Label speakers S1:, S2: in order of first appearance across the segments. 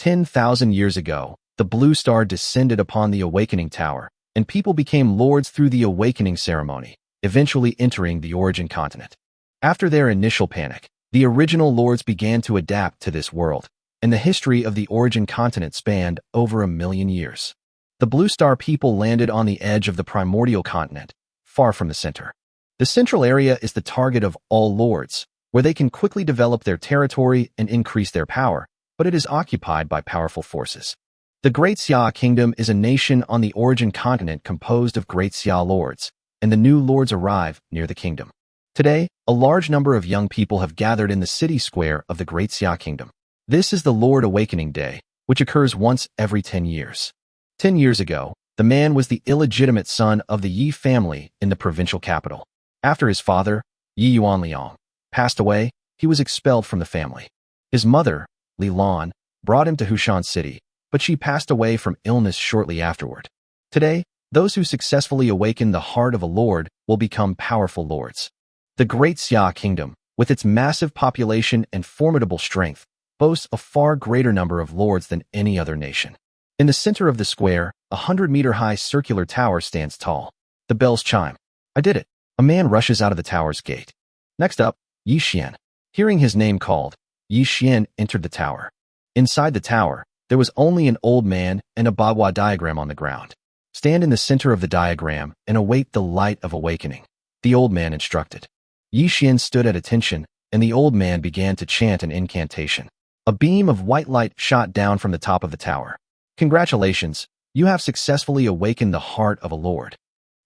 S1: 10,000 years ago, the blue star descended upon the awakening tower, and people became lords through the awakening ceremony, eventually entering the origin continent. After their initial panic, the original lords began to adapt to this world, and the history of the origin continent spanned over 1,000,000 years. The blue star people landed on the edge of the primordial continent, far from the center. The central area is the target of all lords, where they can quickly develop their territory and increase their power, but it is occupied by powerful forces. The Great Xia Kingdom is a nation on the origin continent composed of Great Xia lords, and the new lords arrive near the kingdom. Today, a large number of young people have gathered in the city square of the Great Xia Kingdom. This is the Lord Awakening Day, which occurs once every 10 years. 10 years ago, the man was the illegitimate son of the Yi family in the provincial capital. After his father, Yi Yuanliang, passed away, he was expelled from the family. His mother, Li Lan, brought him to Hushan City, but she passed away from illness shortly afterward. Today, those who successfully awaken the heart of a lord will become powerful lords. The Great Xia Kingdom, with its massive population and formidable strength, boasts a far greater number of lords than any other nation. In the center of the square, a 100-meter-high circular tower stands tall. The bells chime. I did it. A man rushes out of the tower's gate. Next up, Yi Xian. Hearing his name called, Yi Xian entered the tower. Inside the tower, there was only an old man and a Bagua diagram on the ground. Stand in the center of the diagram and await the light of awakening, the old man instructed. Yi Xian stood at attention, and the old man began to chant an incantation. A beam of white light shot down from the top of the tower. Congratulations, you have successfully awakened the heart of a lord.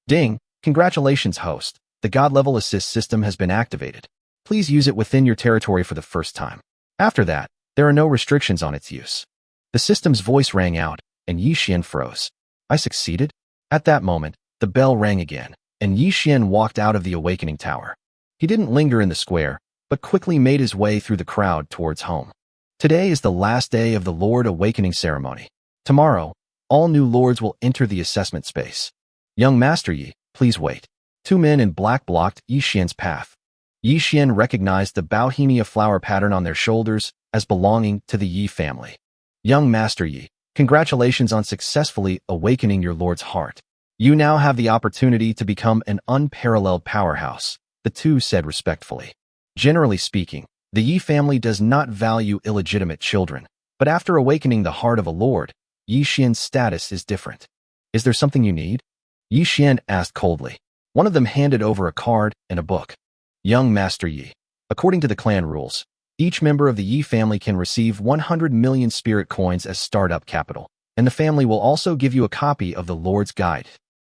S1: Ding, congratulations host, the God-level assist system has been activated. Please use it within your territory for the first time. After that, there are no restrictions on its use. The system's voice rang out, and Yi Xian froze. I succeeded? At that moment, the bell rang again, and Yi Xian walked out of the awakening tower. He didn't linger in the square, but quickly made his way through the crowd towards home. Today is the last day of the Lord Awakening ceremony. Tomorrow, all new lords will enter the assessment space. Young Master Yi, please wait. Two men in black blocked Yi Xian's path. Yi Xian recognized the Bohemia flower pattern on their shoulders as belonging to the Yi family. Young Master Yi, congratulations on successfully awakening your lord's heart. You now have the opportunity to become an unparalleled powerhouse, the two said respectfully. Generally speaking, the Yi family does not value illegitimate children, but after awakening the heart of a lord, Yi Xian's status is different. Is there something you need? Yi Xian asked coldly. One of them handed over a card and a book. Young Master Yi, according to the clan rules, each member of the Yi family can receive 100 million spirit coins as startup capital, and the family will also give you a copy of the Lord's Guide.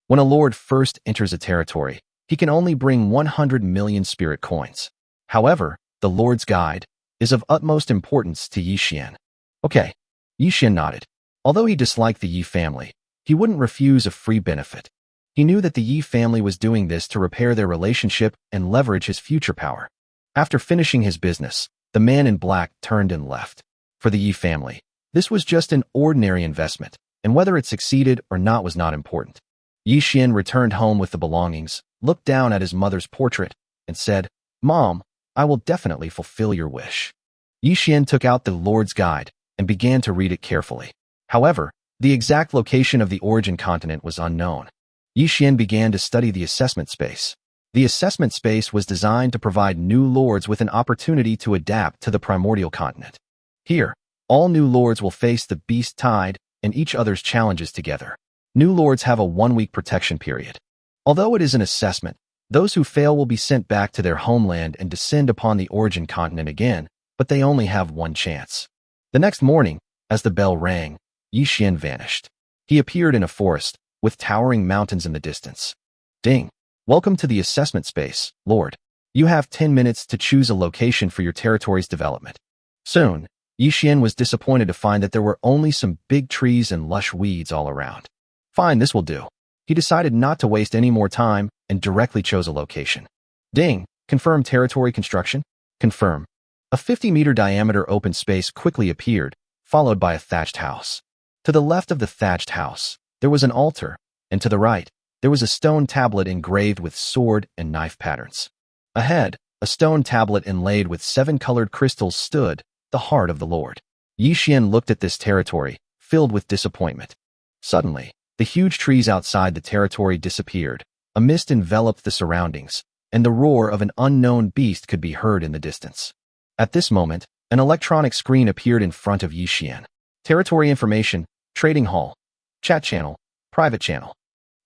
S1: When a lord first enters a territory, he can only bring 100 million spirit coins. However, the Lord's Guide is of utmost importance to Yi Xian. Okay, Yi Xian nodded. Although he disliked the Yi family, he wouldn't refuse a free benefit. He knew that the Yi family was doing this to repair their relationship and leverage his future power. After finishing his business, the man in black turned and left. For the Yi family, this was just an ordinary investment, and whether it succeeded or not was not important. Yi Xian returned home with the belongings, looked down at his mother's portrait, and said, Mom, I will definitely fulfill your wish. Yi Xian took out the Lord's Guide and began to read it carefully. However, the exact location of the origin continent was unknown. Yi Xian began to study the assessment space. The assessment space was designed to provide new lords with an opportunity to adapt to the primordial continent. Here, all new lords will face the beast tide and each other's challenges together. New lords have a 1-week protection period. Although it is an assessment, those who fail will be sent back to their homeland and descend upon the origin continent again, but they only have one chance. The next morning, as the bell rang, Yi Xian vanished. He appeared in a forest, with towering mountains in the distance. Ding! Welcome to the assessment space, Lord. You have 10 minutes to choose a location for your territory's development. Soon, Yi Xian was disappointed to find that there were only some big trees and lush weeds all around. Fine, this will do. He decided not to waste any more time and directly chose a location. Ding! Confirm territory construction? Confirm. A 50-meter diameter open space quickly appeared, followed by a thatched house. To the left of the thatched house, there was an altar, and to the right, there was a stone tablet engraved with sword and knife patterns. Ahead, a stone tablet inlaid with 7 colored crystals stood, the heart of the Lord. Yi Xian looked at this territory, filled with disappointment. Suddenly, the huge trees outside the territory disappeared, a mist enveloped the surroundings, and the roar of an unknown beast could be heard in the distance. At this moment, an electronic screen appeared in front of Yi Xian. Territory information, trading hall, chat channel, private channel.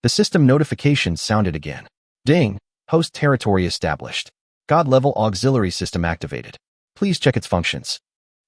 S1: The system notification sounded again. Ding, host territory established. God-level auxiliary system activated. Please check its functions.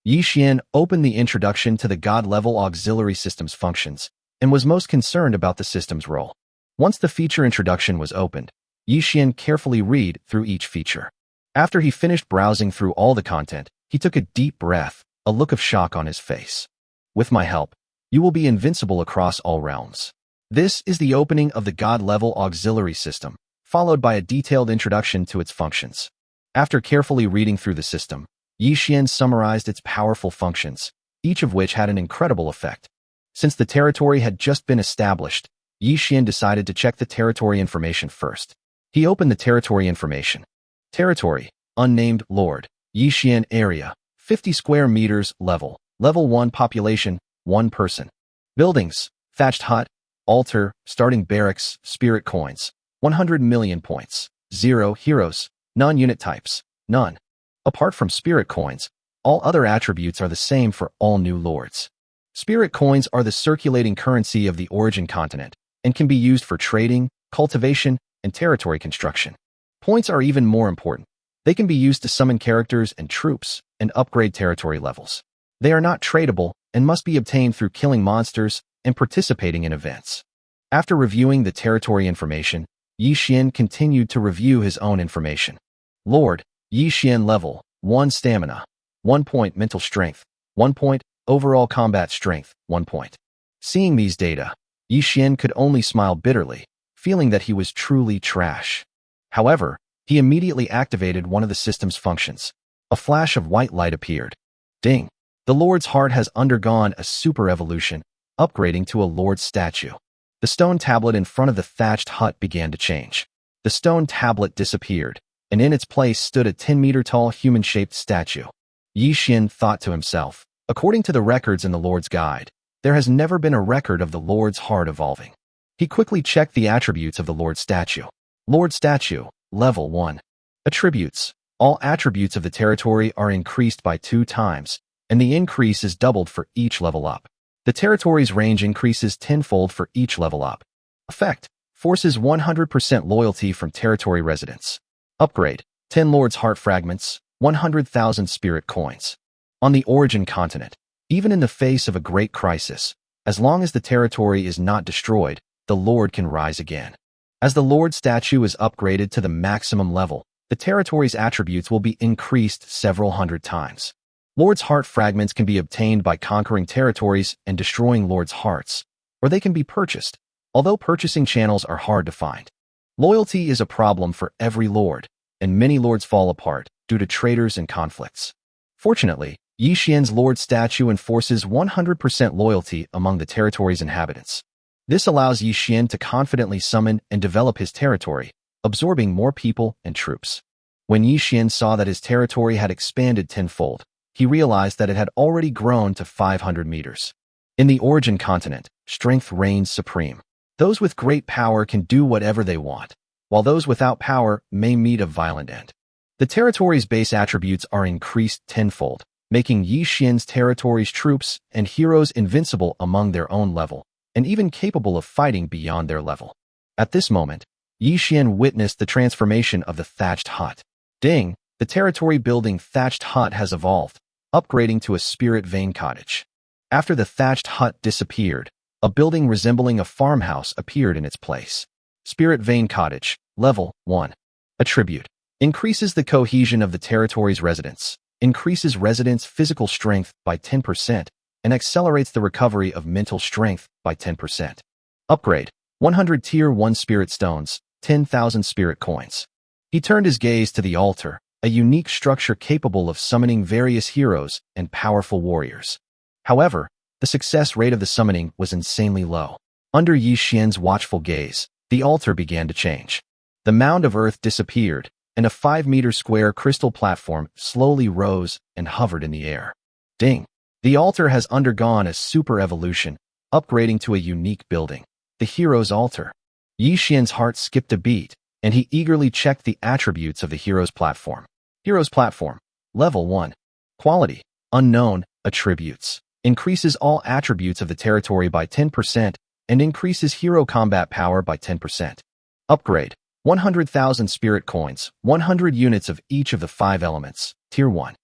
S1: Yi Xian opened the introduction to the God-level auxiliary system's functions and was most concerned about the system's role. Once the feature introduction was opened, Yi Xian carefully read through each feature. After he finished browsing through all the content, he took a deep breath, a look of shock on his face. With my help, you will be invincible across all realms. This is the opening of the God-level auxiliary system, followed by a detailed introduction to its functions. After carefully reading through the system, Yi Xian summarized its powerful functions, each of which had an incredible effect. Since the territory had just been established, Yi Xian decided to check the territory information first. He opened the territory information. Territory, unnamed Lord, Yi Xian area, 50 square meters, level 1 population, 1 person. Buildings, thatched hut, altar, starting barracks, spirit coins, 100 million points. 0 heroes, non-unit types, none. Apart from spirit coins, all other attributes are the same for all new lords. Spirit coins are the circulating currency of the origin continent and can be used for trading, cultivation, and territory construction. Points are even more important. They can be used to summon characters and troops and upgrade territory levels. They are not tradable and must be obtained through killing monsters and participating in events. After reviewing the territory information, Yi Xian continued to review his own information. Lord, Yi Xian level 1 stamina, 1 point mental strength, 1 point overall combat strength, 1 point. Seeing these data, Yi Xian could only smile bitterly, feeling that he was truly trash. However, he immediately activated one of the system's functions. A flash of white light appeared. Ding! The Lord's heart has undergone a super evolution, upgrading to a Lord's statue. The stone tablet in front of the thatched hut began to change. The stone tablet disappeared, and in its place stood a 10-meter-tall human-shaped statue. Yi Xian thought to himself, according to the records in the Lord's Guide, there has never been a record of the Lord's heart evolving. He quickly checked the attributes of the Lord's statue. Lord statue, level 1. Attributes. All attributes of the territory are increased by 2 times, and the increase is doubled for each level up. The territory's range increases tenfold for each level up. Effect. Forces 100% loyalty from territory residents. Upgrade. 10 Lord's Heart Fragments, 100,000 Spirit Coins. On the origin continent, even in the face of a great crisis, as long as the territory is not destroyed, the Lord can rise again. As the Lord statue is upgraded to the maximum level, the territory's attributes will be increased several hundred times. Lord's Heart Fragments can be obtained by conquering territories and destroying Lord's Hearts, or they can be purchased, although purchasing channels are hard to find. Loyalty is a problem for every Lord, and many Lords fall apart due to traitors and conflicts. Fortunately, Yi Xian's Lord statue enforces 100% loyalty among the territory's inhabitants. This allows Yi Xian to confidently summon and develop his territory, absorbing more people and troops. When Yi Xian saw that his territory had expanded tenfold, he realized that it had already grown to 500 meters. In the origin continent, strength reigns supreme. Those with great power can do whatever they want, while those without power may meet a violent end. The territory's base attributes are increased tenfold, making Yi Xian's territory's troops and heroes invincible among their own level, and even capable of fighting beyond their level. At this moment, Yi Xian witnessed the transformation of the thatched hut. Ding! The territory building thatched hut has evolved, upgrading to a spirit vein cottage. After the thatched hut disappeared, a building resembling a farmhouse appeared in its place. Spirit vein cottage, level 1. Attribute. Increases the cohesion of the territory's residents, increases residents' physical strength by 10%, and accelerates the recovery of mental strength by 10%. Upgrade. 100 Tier 1 Spirit Stones, 10,000 Spirit Coins. He turned his gaze to the altar, a unique structure capable of summoning various heroes and powerful warriors. However, the success rate of the summoning was insanely low. Under Yi Xian's watchful gaze, the altar began to change. The mound of earth disappeared, and a 5-meter square crystal platform slowly rose and hovered in the air. Ding! The altar has undergone a super evolution, upgrading to a unique building, the hero's altar. Yi Xian's heart skipped a beat, and he eagerly checked the attributes of the hero's platform. Hero's platform. Level 1. Quality. Unknown. Attributes. Increases all attributes of the territory by 10% and increases hero combat power by 10%. Upgrade. 100,000 spirit coins, 100 units of each of the 5 elements. Tier 1.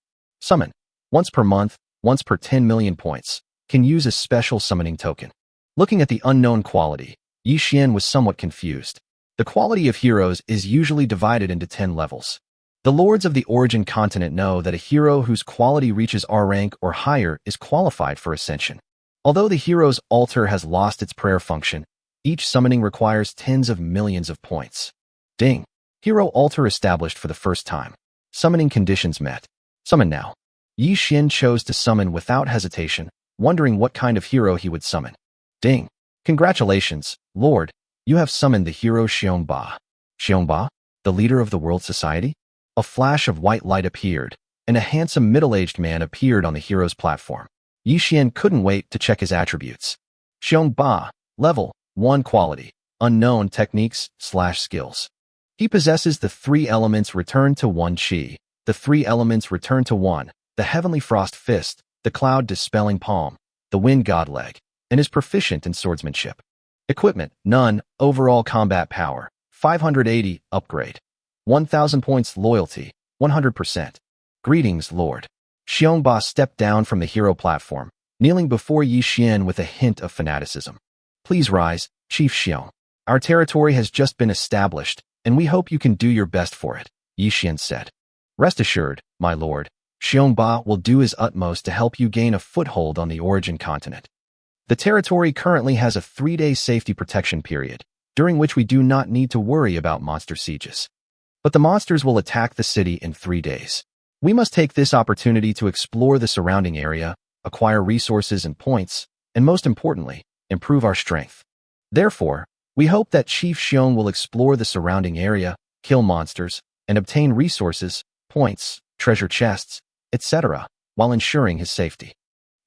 S1: Summon. Once per month, once per 10 million points. Can use a special summoning token. Looking at the unknown quality, Yi Xian was somewhat confused. The quality of heroes is usually divided into 10 levels. The lords of the origin continent know that a hero whose quality reaches R rank or higher is qualified for ascension. Although the hero's altar has lost its prayer function, each summoning requires tens of millions of points. Ding. Hero altar established for the first time. Summoning conditions met. Summon now. Yi Xian chose to summon without hesitation, wondering what kind of hero he would summon. Ding. Congratulations, Lord. You have summoned the hero Xiongba. Xiongba? The leader of the world society? A flash of white light appeared, and a handsome middle-aged man appeared on the hero's platform. Yi Xian couldn't wait to check his attributes. Xiongba. Level 1 Quality. Unknown techniques/skills. He possesses the 3 elements Return to 1 Qi, the 3 elements Return to 1, the Heavenly Frost Fist, the Cloud Dispelling Palm, the Wind God Leg, and is proficient in swordsmanship. Equipment, none. Overall combat power, 580. Upgrade. 1,000 points. Loyalty, 100%. Greetings, Lord. Xiongba stepped down from the hero platform, kneeling before Yi Xian with a hint of fanaticism. Please rise, Chief Xiong. Our territory has just been established, and we hope you can do your best for it, Yi Xian said. Rest assured, my lord, Xiongba will do his utmost to help you gain a foothold on the origin continent. The territory currently has a 3-day safety protection period, during which we do not need to worry about monster sieges. But the monsters will attack the city in 3 days. We must take this opportunity to explore the surrounding area, acquire resources and points, and most importantly, improve our strength. Therefore, we hope that Chief Xiong will explore the surrounding area, kill monsters, and obtain resources, points, treasure chests, etc., while ensuring his safety.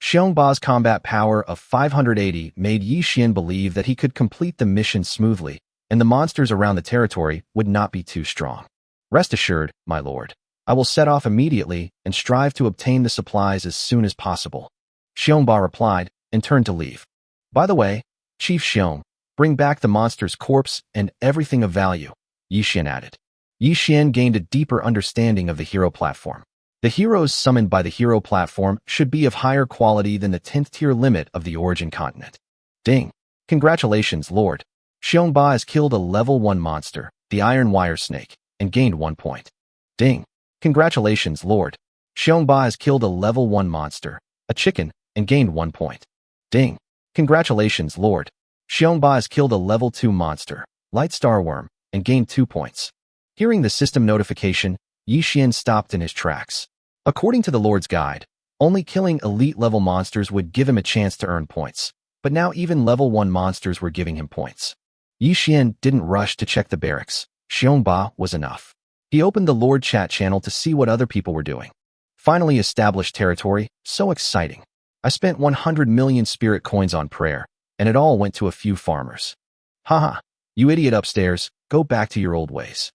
S1: Xiongba's combat power of 580 made Yi Xian believe that he could complete the mission smoothly, and the monsters around the territory would not be too strong. Rest assured, my lord, I will set off immediately and strive to obtain the supplies as soon as possible. Xiongba replied and turned to leave. By the way, Chief Xiong, bring back the monster's corpse and everything of value, Yi Xian added. Yi Xian gained a deeper understanding of the hero platform. The heroes summoned by the hero platform should be of higher quality than the 10th tier limit of the origin continent. Ding. Congratulations, Lord. Xiongba has killed a level 1 monster, the Iron Wire Snake, and gained 1 point. Ding. Congratulations, Lord. Xiongba has killed a level 1 monster, a chicken, and gained 1 point. Ding. Congratulations, Lord. Xiongba has killed a level 2 monster, Light Starworm, and gained 2 points. Hearing the system notification, Yi Xian stopped in his tracks. According to the Lord's Guide, only killing elite-level monsters would give him a chance to earn points, but now even level 1 monsters were giving him points. Yi Xian didn't rush to check the barracks. Xiongba was enough. He opened the Lord chat channel to see what other people were doing. Finally established territory, so exciting. I spent 100 million spirit coins on prayer, and it all went to a few farmers. Haha, you idiot upstairs, go back to your old ways.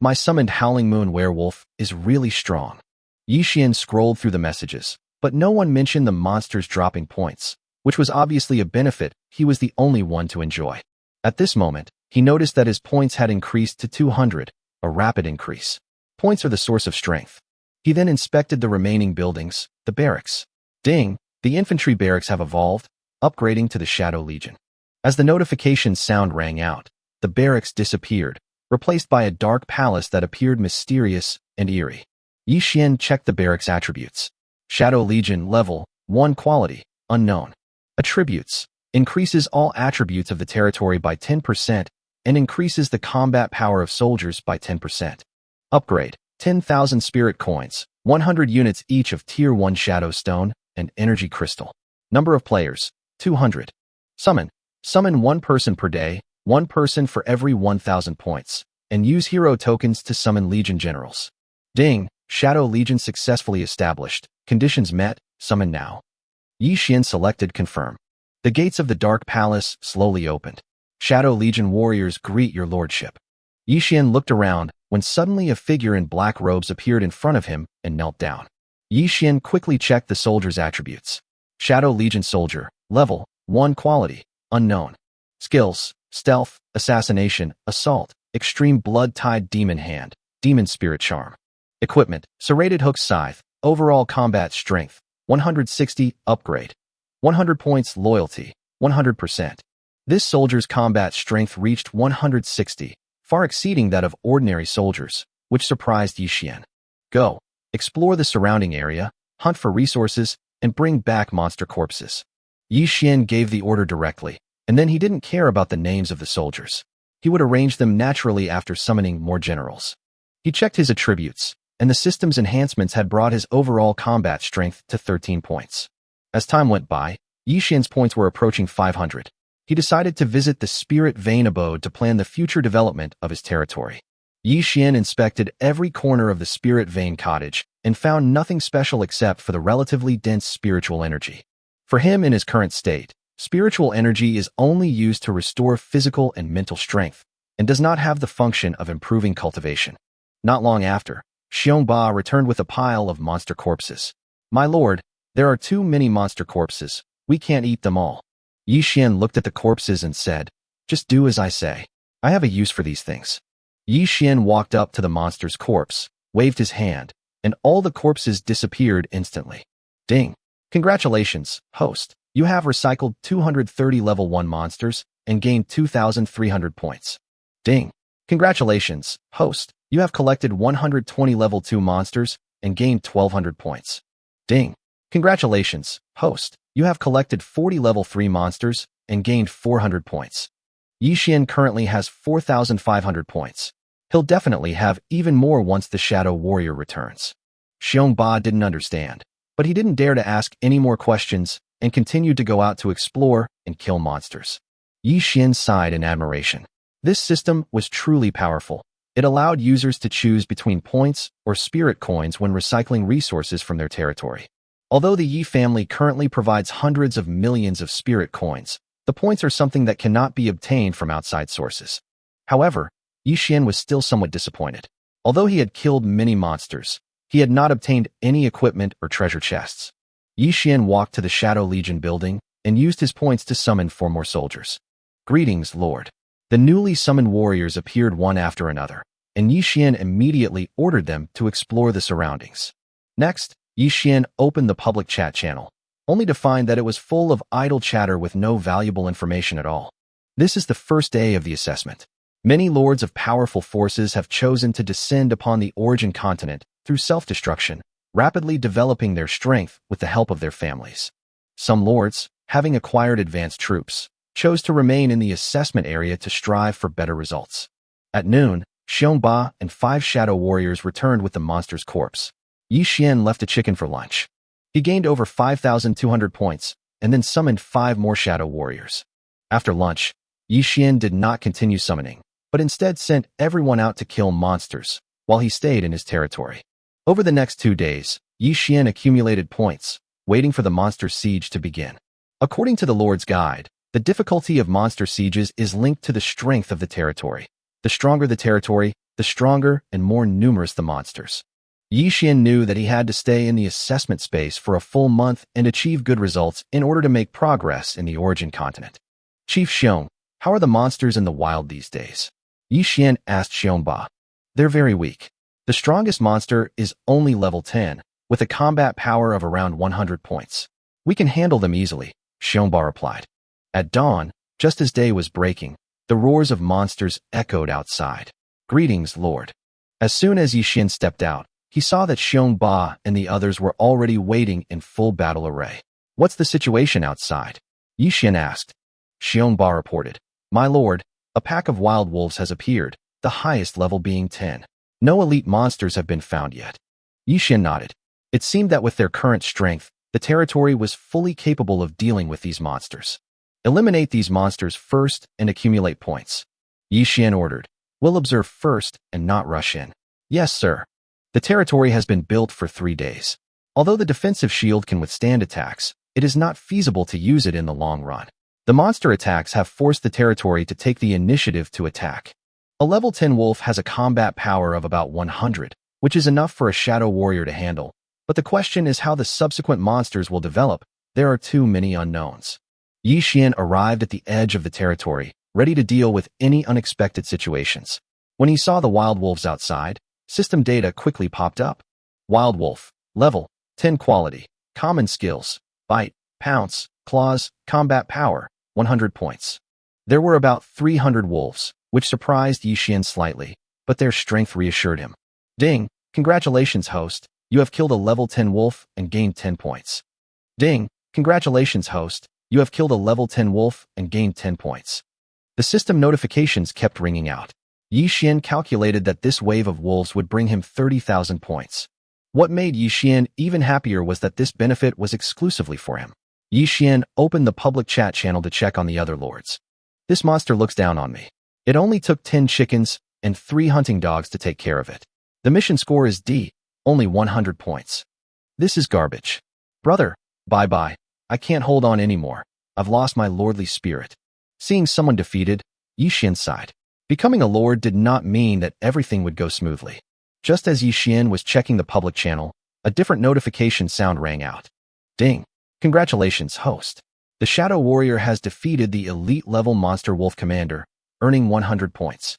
S1: My summoned Howling Moon Werewolf is really strong. Yi Xian scrolled through the messages, but no one mentioned the monsters dropping points, which was obviously a benefit he was the only one to enjoy. At this moment, he noticed that his points had increased to 200, a rapid increase. Points are the source of strength. He then inspected the remaining buildings, the barracks. Ding, the infantry barracks have evolved, upgrading to the Shadow Legion. As the notification sound rang out, the barracks disappeared, replaced by a dark palace that appeared mysterious and eerie. Yi Xian checked the barracks attributes. Shadow Legion Level 1 Quality, Unknown. Attributes. Increases all attributes of the territory by 10% and increases the combat power of soldiers by 10%. Upgrade. 10,000 spirit coins, 100 units each of Tier 1 Shadow Stone and Energy Crystal. Number of players, 200. Summon. Summon 1 person per day, 1 person for every 1,000 points, and use hero tokens to summon Legion Generals. Ding. Shadow Legion successfully established. Conditions met. Summon now. Yi Xian selected confirm. The gates of the Dark Palace slowly opened. Shadow Legion warriors greet your lordship. Yi Xian looked around when suddenly a figure in black robes appeared in front of him and knelt down. Yi Xian quickly checked the soldier's attributes. Shadow Legion soldier, level 1 quality, unknown. Skills, stealth, assassination, assault, extreme blood-tied demon hand, demon spirit charm. Equipment, serrated hook scythe, overall combat strength, 160, upgrade. 100 points loyalty, 100%. This soldier's combat strength reached 160, far exceeding that of ordinary soldiers, which surprised Yi Xian. Go, explore the surrounding area, hunt for resources, and bring back monster corpses. Yi Xian gave the order directly, and then he didn't care about the names of the soldiers. He would arrange them naturally after summoning more generals. He checked his attributes, and the system's enhancements had brought his overall combat strength to 13 points. As time went by, Yi Xian's points were approaching 500. He decided to visit the Spirit Vein abode to plan the future development of his territory. Yi Xian inspected every corner of the Spirit Vein cottage and found nothing special except for the relatively dense spiritual energy. For him in his current state, spiritual energy is only used to restore physical and mental strength and does not have the function of improving cultivation. Not long after, Xiongba returned with a pile of monster corpses. My lord, there are too many monster corpses. We can't eat them all. Yi Xian looked at the corpses and said, just do as I say. I have a use for these things. Yi Xian walked up to the monster's corpse, waved his hand, and all the corpses disappeared instantly. Ding! Congratulations, host. You have recycled 230 level 1 monsters and gained 2,300 points. Ding! Congratulations, host. You have collected 120 level 2 monsters and gained 1,200 points. Ding! Congratulations, host. You have collected 40 level 3 monsters and gained 400 points. Yi Xian currently has 4,500 points. He'll definitely have even more once the Shadow Warrior returns. Xiongba didn't understand, but he didn't dare to ask any more questions and continued to go out to explore and kill monsters. Yi Xian sighed in admiration. This system was truly powerful. It allowed users to choose between points or spirit coins when recycling resources from their territory. Although the Yi family currently provides hundreds of millions of spirit coins, the points are something that cannot be obtained from outside sources. However, Yi Xian was still somewhat disappointed. Although he had killed many monsters, he had not obtained any equipment or treasure chests. Yi Xian walked to the Shadow Legion building and used his points to summon 4 more soldiers. Greetings, Lord. The newly summoned warriors appeared one after another, and Yi Xian immediately ordered them to explore the surroundings. Next, Yi Xian opened the public chat channel, only to find that it was full of idle chatter with no valuable information at all. This is the first day of the assessment. Many lords of powerful forces have chosen to descend upon the origin continent through self-destruction, rapidly developing their strength with the help of their families. Some lords, having acquired advanced troops, chose to remain in the assessment area to strive for better results. At noon, Xiongba and 5 shadow warriors returned with the monster's corpse. Yi Xian left a chicken for lunch. He gained over 5,200 points and then summoned 5 more shadow warriors. After lunch, Yi Xian did not continue summoning, but instead sent everyone out to kill monsters while he stayed in his territory. Over the next 2 days, Yi Xian accumulated points, waiting for the monster siege to begin. According to the Lord's Guide, the difficulty of monster sieges is linked to the strength of the territory. The stronger the territory, the stronger and more numerous the monsters. Yi Xian knew that he had to stay in the assessment space for a full month and achieve good results in order to make progress in the origin continent. Chief Xiong, how are the monsters in the wild these days? Yi Xian asked Xiongba. They're very weak. The strongest monster is only level 10, with a combat power of around 100 points. We can handle them easily, Xiongba replied. At dawn, just as day was breaking, the roars of monsters echoed outside. Greetings, Lord. As soon as Yi Xian stepped out, he saw that Xiongba and the others were already waiting in full battle array. What's the situation outside? Yi Xian asked. Xiongba reported. My lord, a pack of wild wolves has appeared, the highest level being 10. No elite monsters have been found yet. Yi Xian nodded. It seemed that with their current strength, the territory was fully capable of dealing with these monsters. Eliminate these monsters first and accumulate points. Yi Xian ordered. We'll observe first and not rush in. Yes, sir. The territory has been built for 3 days. Although the defensive shield can withstand attacks, it is not feasible to use it in the long run. The monster attacks have forced the territory to take the initiative to attack. A level 10 wolf has a combat power of about 100, which is enough for a shadow warrior to handle. But the question is how the subsequent monsters will develop. There are too many unknowns. Yi Xian arrived at the edge of the territory, ready to deal with any unexpected situations. When he saw the wild wolves outside, system data quickly popped up. Wild wolf, level 10 quality, common skills, bite, pounce, claws, combat power, 100 points. There were about 300 wolves, which surprised Yi Xian slightly, but their strength reassured him. Ding, congratulations host, you have killed a level 10 wolf and gained 10 points. Ding, congratulations host, you have killed a level 10 wolf and gained 10 points. The system notifications kept ringing out. Yi Xian calculated that this wave of wolves would bring him 30,000 points. What made Yi Xian even happier was that this benefit was exclusively for him. Yi Xian opened the public chat channel to check on the other lords. This monster looks down on me. It only took 10 chickens and 3 hunting dogs to take care of it. The mission score is D, only 100 points. This is garbage. Brother, bye-bye. I can't hold on anymore. I've lost my lordly spirit. Seeing someone defeated, Yi Xian sighed. Becoming a lord did not mean that everything would go smoothly. Just as Yi Xian was checking the public channel, a different notification sound rang out. Ding. Congratulations, host. The Shadow Warrior has defeated the elite-level Monster Wolf Commander, earning 100 points.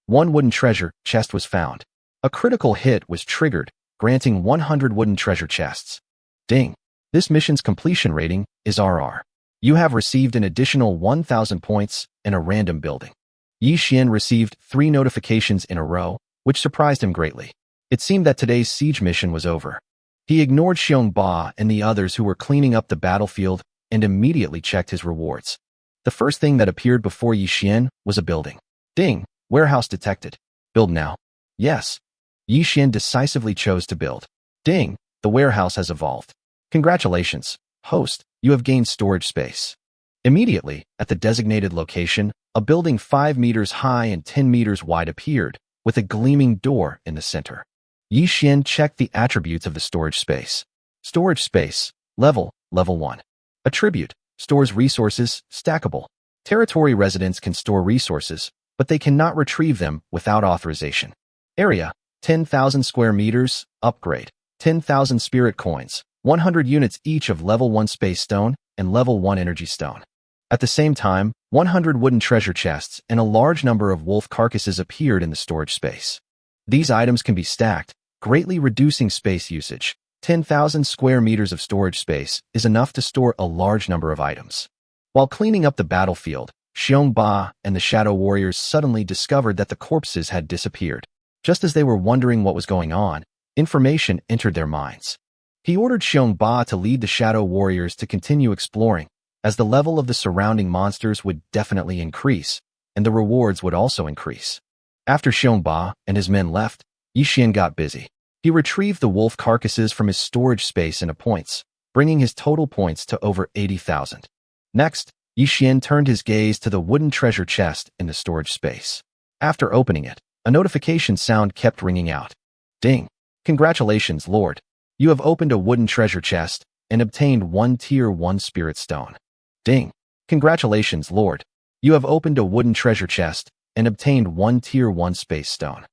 S1: One wooden treasure chest was found. A critical hit was triggered, granting 100 wooden treasure chests. Ding. This mission's completion rating is RR. You have received an additional 1,000 points in a random building. Yi Xian received 3 notifications in a row, which surprised him greatly. It seemed that today's siege mission was over. He ignored Xiong Ba and the others who were cleaning up the battlefield and immediately checked his rewards. The first thing that appeared before Yi Xian was a building. Ding, warehouse detected. Build now. Yes. Yi Xian decisively chose to build. Ding, the warehouse has evolved. Congratulations, host, you have gained storage space. Immediately, at the designated location, a building 5 meters high and 10 meters wide appeared, with a gleaming door in the center. Yi Xian checked the attributes of the storage space. Storage space, level 1. Attribute, stores resources, stackable. Territory residents can store resources, but they cannot retrieve them without authorization. Area, 10,000 square meters, upgrade, 10,000 spirit coins, 100 units each of level 1 space stone and level 1 energy stone. At the same time, 100 wooden treasure chests and a large number of wolf carcasses appeared in the storage space. These items can be stacked, greatly reducing space usage. 10,000 square meters of storage space is enough to store a large number of items. While cleaning up the battlefield, Xiong Ba and the Shadow Warriors suddenly discovered that the corpses had disappeared. Just as they were wondering what was going on, information entered their minds. He ordered Xiong Ba to lead the Shadow Warriors to continue exploring, as the level of the surrounding monsters would definitely increase, and the rewards would also increase. After Xiong Ba and his men left, Yi Xian got busy. He retrieved the wolf carcasses from his storage space into points, bringing his total points to over 80,000. Next, Yi Xian turned his gaze to the wooden treasure chest in the storage space. After opening it, a notification sound kept ringing out. Ding! Congratulations, Lord! You have opened a wooden treasure chest and obtained 1 Tier 1 Spirit Stone. Ding! Congratulations, Lord! You have opened a wooden treasure chest and obtained 1 Tier 1 Space Stone.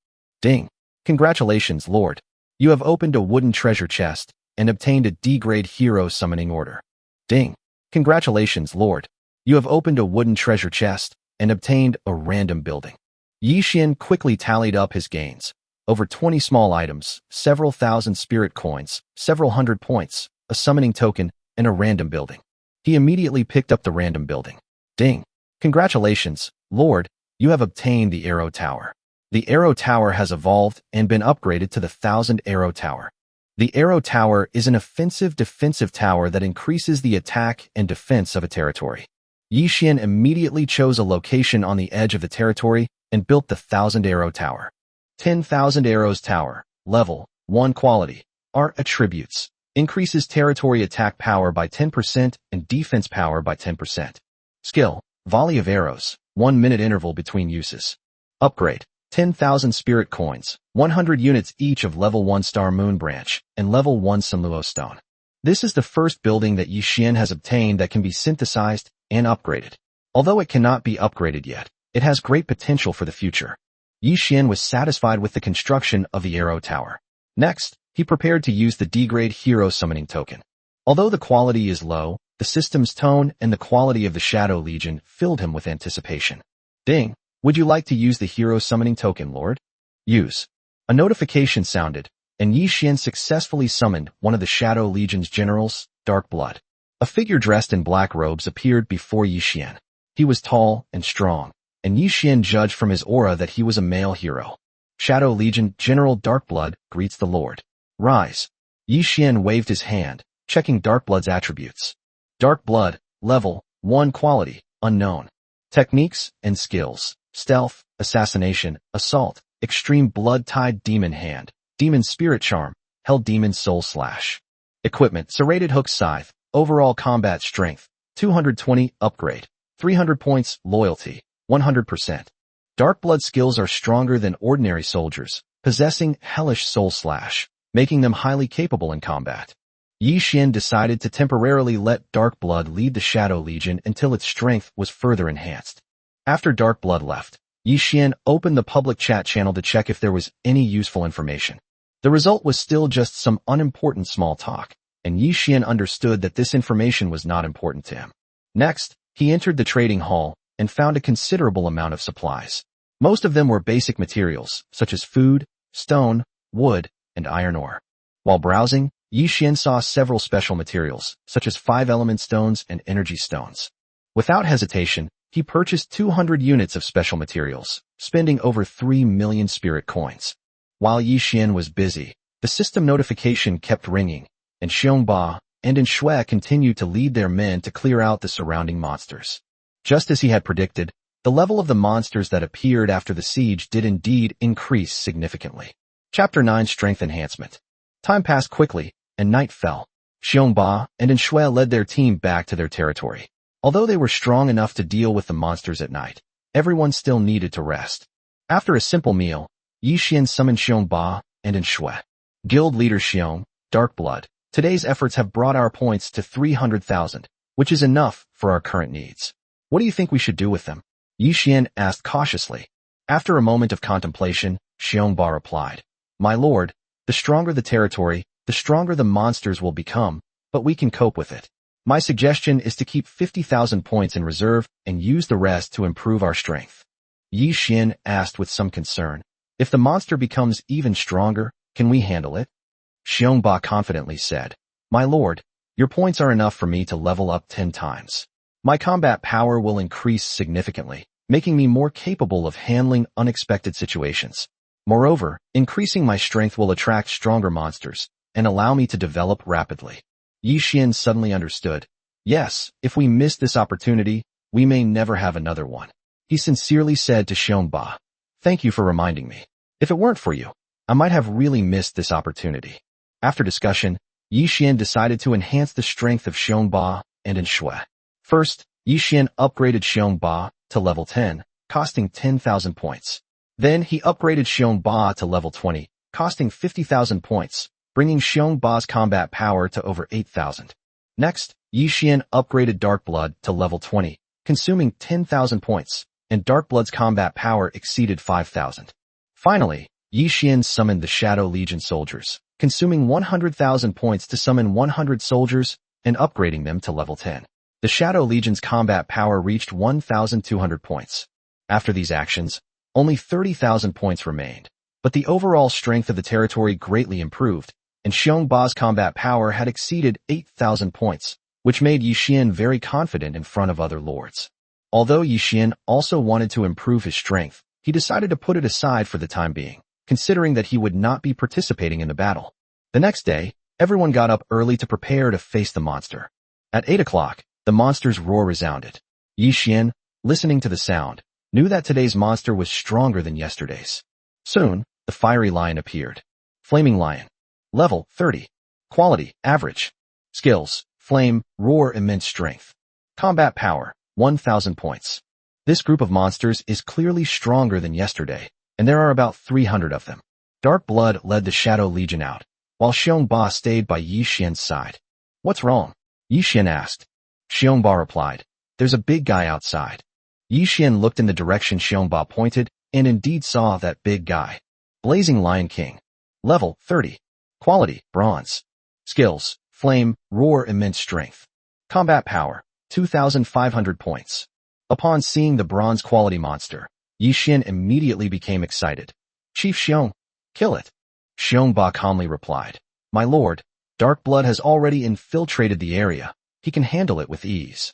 S1: Ding! Congratulations, Lord! You have opened a wooden treasure chest and obtained a D-grade hero summoning order. Ding! Congratulations, Lord! You have opened a wooden treasure chest and obtained a random building. Yi Xian quickly tallied up his gains. Over 20 small items, several thousand spirit coins, several hundred points, a summoning token, and a random building. He immediately picked up the random building. Ding! Congratulations, Lord! You have obtained the Arrow Tower. The Arrow Tower has evolved and been upgraded to the 1,000 Arrow Tower. The Arrow Tower is an offensive defensive tower that increases the attack and defense of a territory. Yi Xian immediately chose a location on the edge of the territory and built the 1,000 Arrow Tower. 10,000 Arrows Tower, level 1 quality, are attributes. Increases territory attack power by 10% and defense power by 10%. Skill, volley of arrows, 1 minute interval between uses. Upgrade, 10,000 spirit coins, 100 units each of level 1 Star Moon Branch and level 1 Sunluo Stone. This is the first building that Yi Xian has obtained that can be synthesized and upgraded. Although it cannot be upgraded yet, it has great potential for the future. Yi Xian was satisfied with the construction of the Arrow Tower. Next, he prepared to use the D-grade Hero Summoning Token. Although the quality is low, the system's tone and the quality of the Shadow Legion filled him with anticipation. Ding! Would you like to use the Hero Summoning Token, Lord? Use. A notification sounded, and Yi Xian successfully summoned one of the Shadow Legion's generals, Dark Blood. A figure dressed in black robes appeared before Yi Xian. He was tall and strong, and Yi Xian judged from his aura that he was a male hero. Shadow Legion General Darkblood greets the Lord. Rise. Yi Xian waved his hand, checking Darkblood's attributes. Darkblood, level 1 quality, unknown. Techniques and skills, stealth, assassination, assault, extreme blood-tied demon hand, demon spirit charm, hell demon soul slash. Equipment, serrated hook scythe, overall combat strength, 220, upgrade, 300 points, loyalty, 100%. Darkblood skills are stronger than ordinary soldiers, possessing hellish soul slash, making them highly capable in combat. Yi Xian decided to temporarily let Darkblood lead the Shadow Legion until its strength was further enhanced. After Darkblood left, Yi Xian opened the public chat channel to check if there was any useful information. The result was still just some unimportant small talk, and Yi Xian understood that this information was not important to him. Next, he entered the trading hall and found a considerable amount of supplies. Most of them were basic materials, such as food, stone, wood, and iron ore. While browsing, Yi Xian saw several special materials, such as 5-element stones and energy stones. Without hesitation, he purchased 200 units of special materials, spending over 3 million spirit coins. While Yi Xian was busy, the system notification kept ringing, and Xiongba and Shui continued to lead their men to clear out the surrounding monsters. Just as he had predicted, the level of the monsters that appeared after the siege did indeed increase significantly. Chapter 9 Strength Enhancement. Time passed quickly, and night fell. Xiongba and Shui led their team back to their territory. Although they were strong enough to deal with the monsters at night, everyone still needed to rest. After a simple meal, Yi Xian summoned Xiongba and Shui. Guild leader Xiong, Darkblood, today's efforts have brought our points to 300,000, which is enough for our current needs. What do you think we should do with them? Yi Xian asked cautiously. After a moment of contemplation, Xiongba replied, My lord, the stronger the territory, the stronger the monsters will become, but we can cope with it. My suggestion is to keep 50,000 points in reserve and use the rest to improve our strength. Yi Xian asked with some concern, If the monster becomes even stronger, can we handle it? Xiongba confidently said, My lord, your points are enough for me to level up 10 times. My combat power will increase significantly, making me more capable of handling unexpected situations. Moreover, increasing my strength will attract stronger monsters and allow me to develop rapidly. Yi Xian suddenly understood. Yes, if we miss this opportunity, we may never have another one. He sincerely said to Xiongba, Thank you for reminding me. If it weren't for you, I might have really missed this opportunity. After discussion, Yi Xian decided to enhance the strength of Xiongba and Shui. First, Yi Xian upgraded Xiongba to level 10, costing 10,000 points. Then he upgraded Xiongba to level 20, costing 50,000 points, bringing Xiongba's combat power to over 8,000. Next, Yi Xian upgraded Darkblood to level 20, consuming 10,000 points, and Darkblood's combat power exceeded 5,000. Finally, Yi Xian summoned the Shadow Legion soldiers, consuming 100,000 points to summon 100 soldiers and upgrading them to level 10. The Shadow Legion's combat power reached 1,200 points. After these actions, only 30,000 points remained, but the overall strength of the territory greatly improved, and Xiongba's combat power had exceeded 8,000 points, which made Yi Xian very confident in front of other lords. Although Yi Xian also wanted to improve his strength, he decided to put it aside for the time being, considering that he would not be participating in the battle. The next day, everyone got up early to prepare to face the monster. At 8 o'clock, the monster's roar resounded. Yi Xian, listening to the sound, knew that today's monster was stronger than yesterday's. Soon, the fiery lion appeared. Flaming lion. Level 30. Quality, average. Skills, flame, roar, immense strength. Combat power, 1,000 points. This group of monsters is clearly stronger than yesterday, and there are about 300 of them. Dark Blood led the Shadow Legion out, while Xiongba stayed by Yi Xian's side. What's wrong? Yi Xian asked. Xiongba replied, there's a big guy outside. Yi Xian looked in the direction Xiongba pointed and indeed saw that big guy. Blazing Lion King. Level 30. Quality, bronze. Skills, flame, roar, immense strength. Combat power, 2,500 points. Upon seeing the bronze quality monster, Yi Xian immediately became excited. Chief Xiong, kill it. Xiongba calmly replied, my lord, dark blood has already infiltrated the area. He can handle it with ease.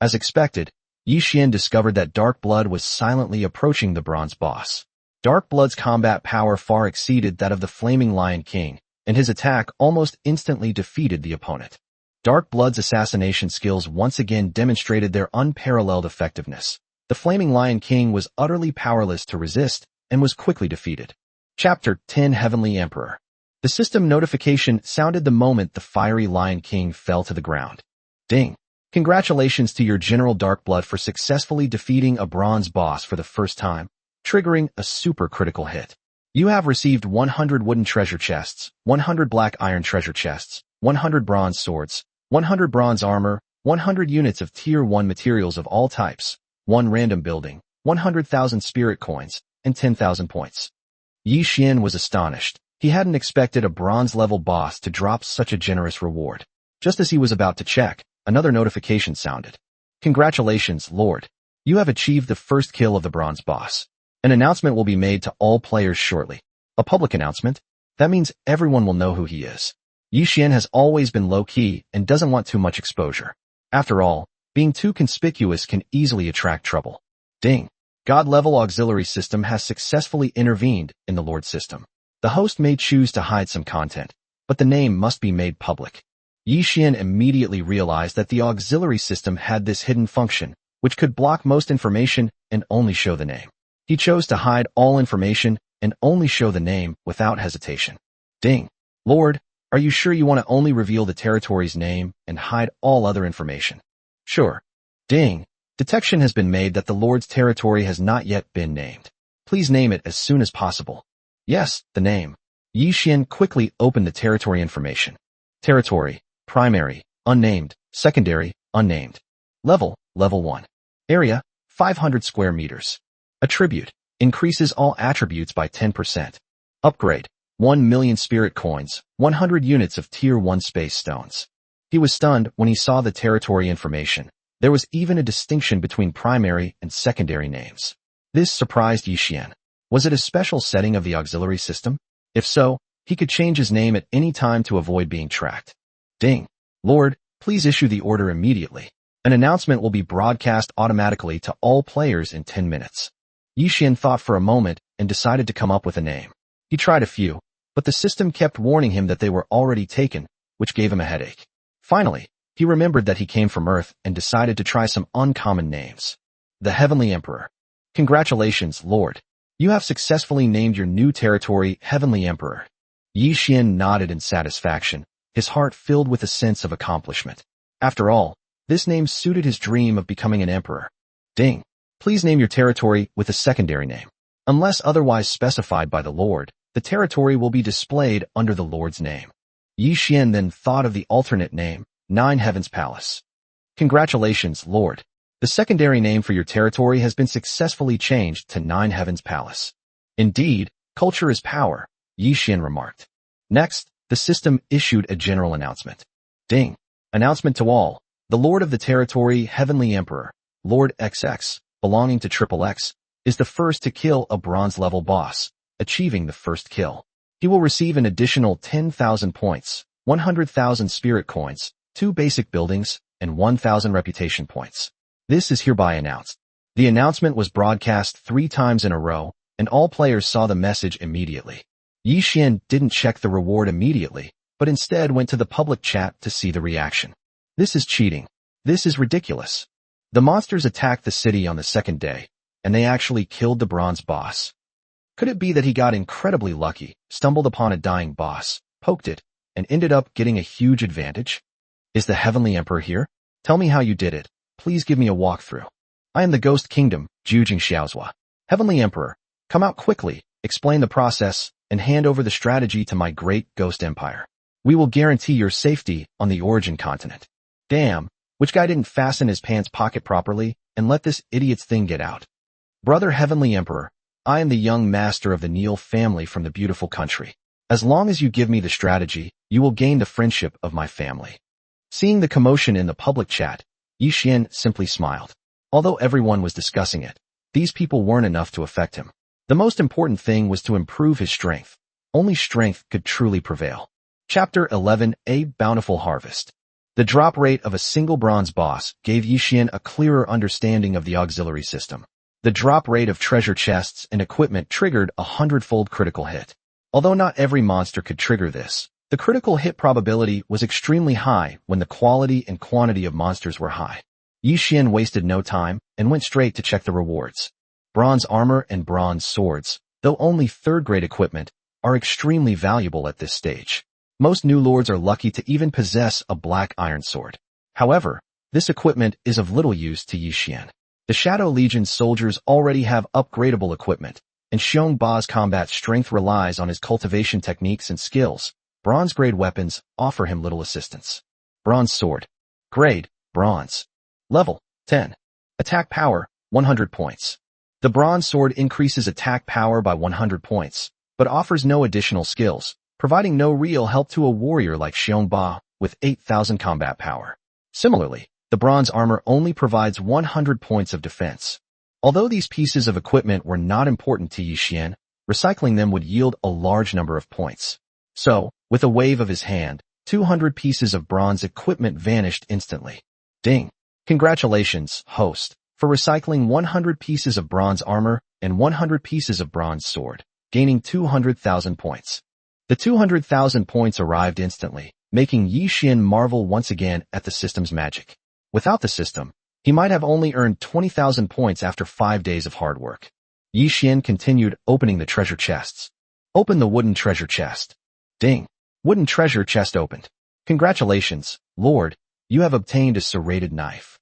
S1: As expected, Yi Xian discovered that dark blood was silently approaching the bronze boss. Dark blood's combat power far exceeded that of the Flaming Lion King, and his attack almost instantly defeated the opponent. Dark blood's assassination skills once again demonstrated their unparalleled effectiveness. The Flaming Lion King was utterly powerless to resist and was quickly defeated. Chapter 10 Heavenly Emperor. The system notification sounded the moment the fiery Lion King fell to the ground. Ding! Congratulations to your General Dark Blood for successfully defeating a bronze boss for the first time, triggering a super critical hit. You have received 100 wooden treasure chests, 100 black iron treasure chests, 100 bronze swords, 100 bronze armor, 100 units of Tier 1 materials of all types, 1 random building, 100,000 spirit coins, and 10,000 points. Yi Xian was astonished. He hadn't expected a bronze-level boss to drop such a generous reward. Just as he was about to check, another notification sounded. Congratulations, Lord. You have achieved the first kill of the bronze boss. An announcement will be made to all players shortly. A public announcement? That means everyone will know who he is. Yi Xian has always been low-key and doesn't want too much exposure. After all, being too conspicuous can easily attract trouble. Ding! God-level auxiliary system has successfully intervened in the Lord system. The host may choose to hide some content, but the name must be made public. Yi Xian immediately realized that the auxiliary system had this hidden function, which could block most information and only show the name. He chose to hide all information and only show the name without hesitation. Ding! Lord, are you sure you want to only reveal the territory's name and hide all other information? Sure. Ding! Detection has been made that the Lord's territory has not yet been named. Please name it as soon as possible. Yes, the name. Yi Xian quickly opened the territory information. Territory, primary, unnamed, secondary, unnamed. Level 1. Area, 500 square meters. Attribute, increases all attributes by 10%. Upgrade, 1 million spirit coins, 100 units of Tier 1 space stones. He was stunned when he saw the territory information. There was even a distinction between primary and secondary names. This surprised Yi Xian. Was it a special setting of the auxiliary system? If so, he could change his name at any time to avoid being tracked. Ding! Lord, please issue the order immediately. An announcement will be broadcast automatically to all players in 10 minutes. Yi Xian thought for a moment and decided to come up with a name. He tried a few, but the system kept warning him that they were already taken, which gave him a headache. Finally, he remembered that he came from Earth and decided to try some uncommon names. The Heavenly Emperor. Congratulations, Lord. You have successfully named your new territory Heavenly Emperor. Yi Xian nodded in satisfaction, his heart filled with a sense of accomplishment. After all, this name suited his dream of becoming an emperor. Ding! Please name your territory with a secondary name. Unless otherwise specified by the Lord, the territory will be displayed under the Lord's name. Yi Xian then thought of the alternate name, Nine Heavens Palace. Congratulations, Lord. The secondary name for your territory has been successfully changed to Nine Heavens Palace. Indeed, culture is power, Yi Xian remarked. Next, the system issued a general announcement. Ding! Announcement to all. The Lord of the territory, Heavenly Emperor, Lord XX, belonging to Triple X, is the first to kill a bronze-level boss, achieving the first kill. He will receive an additional 10,000 points, 100,000 spirit coins, 2 basic buildings, and 1,000 reputation points. This is hereby announced. The announcement was broadcast 3 times in a row, and all players saw the message immediately. Yi Xian didn't check the reward immediately, but instead went to the public chat to see the reaction. This is cheating. This is ridiculous. The monsters attacked the city on the second day, and they actually killed the bronze boss. Could it be that he got incredibly lucky, stumbled upon a dying boss, poked it, and ended up getting a huge advantage? Is the Heavenly Emperor here? Tell me how you did it. Please give me a walkthrough. I am the Ghost Kingdom, Jujing Xiaozhua. Heavenly Emperor, come out quickly, explain the process, and hand over the strategy to my great Ghost Empire. We will guarantee your safety on the origin continent. Damn, which guy didn't fasten his pants pocket properly and let this idiot's thing get out? Brother Heavenly Emperor, I am the young master of the Neil family from the beautiful country. As long as you give me the strategy, you will gain the friendship of my family. Seeing the commotion in the public chat, Yi Xian simply smiled. Although everyone was discussing it, these people weren't enough to affect him. The most important thing was to improve his strength. Only strength could truly prevail. Chapter 11, A Bountiful Harvest. The drop rate of a single bronze boss gave Yi Xian a clearer understanding of the auxiliary system. The drop rate of treasure chests and equipment triggered a 100-fold critical hit. Although not every monster could trigger this, the critical hit probability was extremely high when the quality and quantity of monsters were high. Yi Xian wasted no time and went straight to check the rewards. Bronze armor and bronze swords, though only third-grade equipment, are extremely valuable at this stage. Most new lords are lucky to even possess a black iron sword. However, this equipment is of little use to Yi Xian. The Shadow Legion's soldiers already have upgradable equipment, and Xiong Ba's combat strength relies on his cultivation techniques and skills. Bronze-grade weapons offer him little assistance. Bronze sword. Grade, bronze. Level, 10. Attack power, 100 points. The bronze sword increases attack power by 100 points, but offers no additional skills, providing no real help to a warrior like Xiong Ba with 8,000 combat power. Similarly, the bronze armor only provides 100 points of defense. Although these pieces of equipment were not important to Yi Xian, recycling them would yield a large number of points. So, with a wave of his hand, 200 pieces of bronze equipment vanished instantly. Ding! Congratulations, host, for recycling 100 pieces of bronze armor and 100 pieces of bronze sword, gaining 200,000 points. The 200,000 points arrived instantly, making Yi Xian marvel once again at the system's magic. Without the system, he might have only earned 20,000 points after 5 days of hard work. Yi Xian continued opening the treasure chests. Open the wooden treasure chest. Ding! Wooden treasure chest opened. Congratulations, Lord, you have obtained a serrated knife.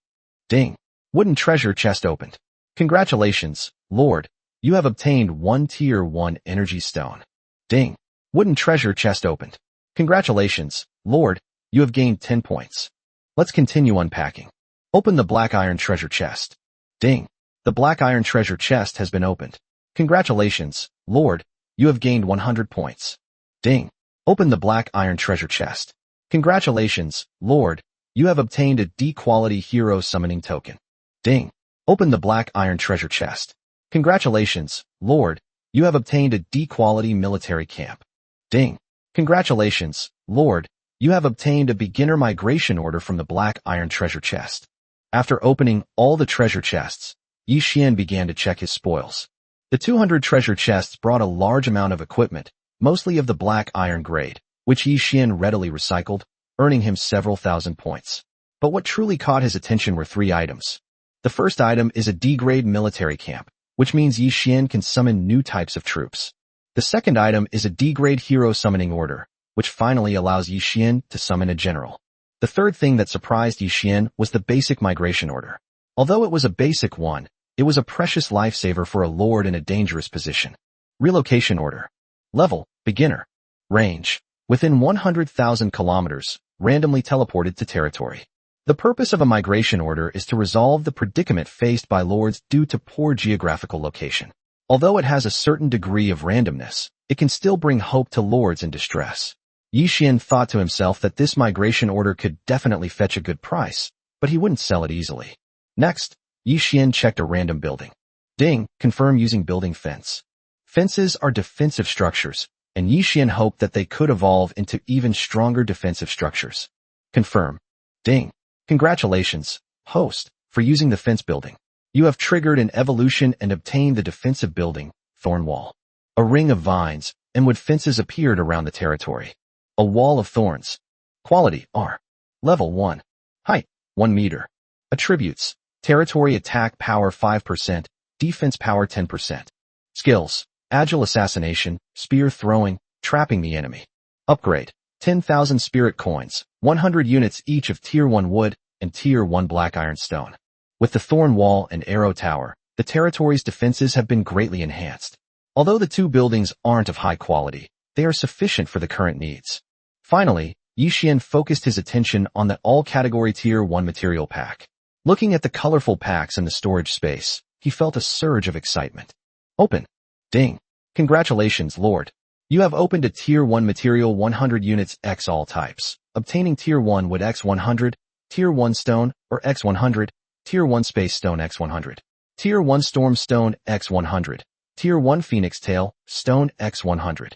S1: Ding! Wooden treasure chest opened. Congratulations, Lord, you have obtained 1 Tier 1 energy stone. Ding! Wooden treasure chest opened. Congratulations, Lord, you have gained 10 points. Let's continue unpacking. Open the black iron treasure chest. Ding! The black iron treasure chest has been opened. Congratulations, Lord, you have gained 100 points. Ding! Open the black iron treasure chest. Congratulations, Lord, you have obtained a D-quality hero summoning token. Ding! Open the black iron treasure chest. Congratulations, Lord, you have obtained a D-quality military camp. Ding! Congratulations, Lord, you have obtained a beginner migration order from the black iron treasure chest. After opening all the treasure chests, Yi Xian began to check his spoils. The 200 treasure chests brought a large amount of equipment, mostly of the black iron grade, which Yi Xian readily recycled, earning him several thousand points. But what truly caught his attention were 3 items. The first item is a D-grade military camp, which means Yi Xian can summon new types of troops. The second item is a D-grade hero summoning order, which finally allows Yi Xian to summon a general. The third thing that surprised Yi Xian was the basic migration order. Although it was a basic one, it was a precious lifesaver for a lord in a dangerous position. Relocation order. Level, beginner. Range, within 100,000 kilometers, randomly teleported to territory. The purpose of a migration order is to resolve the predicament faced by lords due to poor geographical location. Although it has a certain degree of randomness, it can still bring hope to lords in distress. Yi Xian thought to himself that this migration order could definitely fetch a good price, but he wouldn't sell it easily. Next, Yi Xian checked a random building. Ding! Confirm using building fence. Fences are defensive structures, and Yi Xian hoped that they could evolve into even stronger defensive structures. Confirm. Ding! Congratulations, host, for using the fence building. You have triggered an evolution and obtained the defensive building, Thorn Wall. A ring of vines and wood fences appeared around the territory. A wall of thorns. Quality R. Level 1. Height 1 meter. Attributes: territory attack power 5%, defense power 10%. Skills: agile assassination, spear throwing, trapping the enemy. Upgrade: 10,000 spirit coins, 100 units each of Tier 1 wood and Tier 1 black iron stone. With the thorn wall and arrow tower, the territory's defenses have been greatly enhanced. Although the 2 buildings aren't of high quality, they are sufficient for the current needs. Finally, Yi Xian focused his attention on the all-category Tier 1 material pack. Looking at the colorful packs in the storage space, he felt a surge of excitement. Open. Ding. Congratulations, Lord. You have opened a Tier 1 material 100 units X all types, obtaining Tier 1 Wood X100, Tier 1 Stone, or X100, Tier 1 Space Stone X100, Tier 1 Storm Stone X100, Tier 1 Phoenix Tail Stone X100.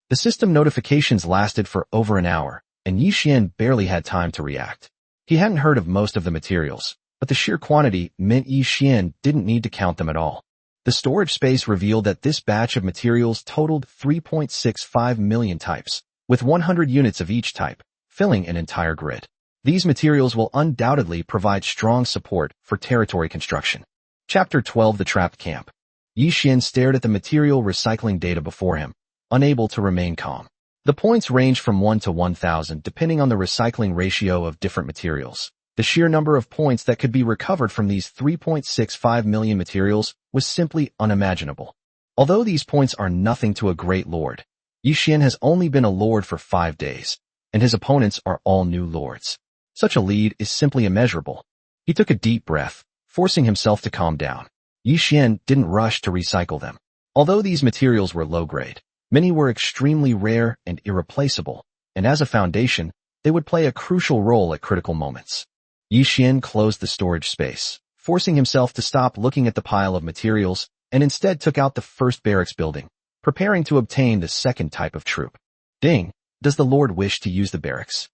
S1: The system notifications lasted for over an hour, and Yi Xian barely had time to react. He hadn't heard of most of the materials, but the sheer quantity meant Yi Xian didn't need to count them at all. The storage space revealed that this batch of materials totaled 3.65 million types, with 100 units of each type, filling an entire grid. These materials will undoubtedly provide strong support for territory construction. Chapter 12: The Trapped Camp. Yi Xian stared at the material recycling data before him, unable to remain calm. The points ranged from 1 to 1,000 depending on the recycling ratio of different materials. The sheer number of points that could be recovered from these 3.65 million materials was simply unimaginable. Although these points are nothing to a great lord, Yi Xian has only been a lord for 5 days, and his opponents are all new lords. Such a lead is simply immeasurable. He took a deep breath, forcing himself to calm down. Yi Xian didn't rush to recycle them. Although these materials were low-grade, many were extremely rare and irreplaceable, and as a foundation, they would play a crucial role at critical moments. Yi Xian closed the storage space, forcing himself to stop looking at the pile of materials, and instead took out the first barracks building, preparing to obtain the second type of troop. Ding. Does the Lord wish to use the barracks?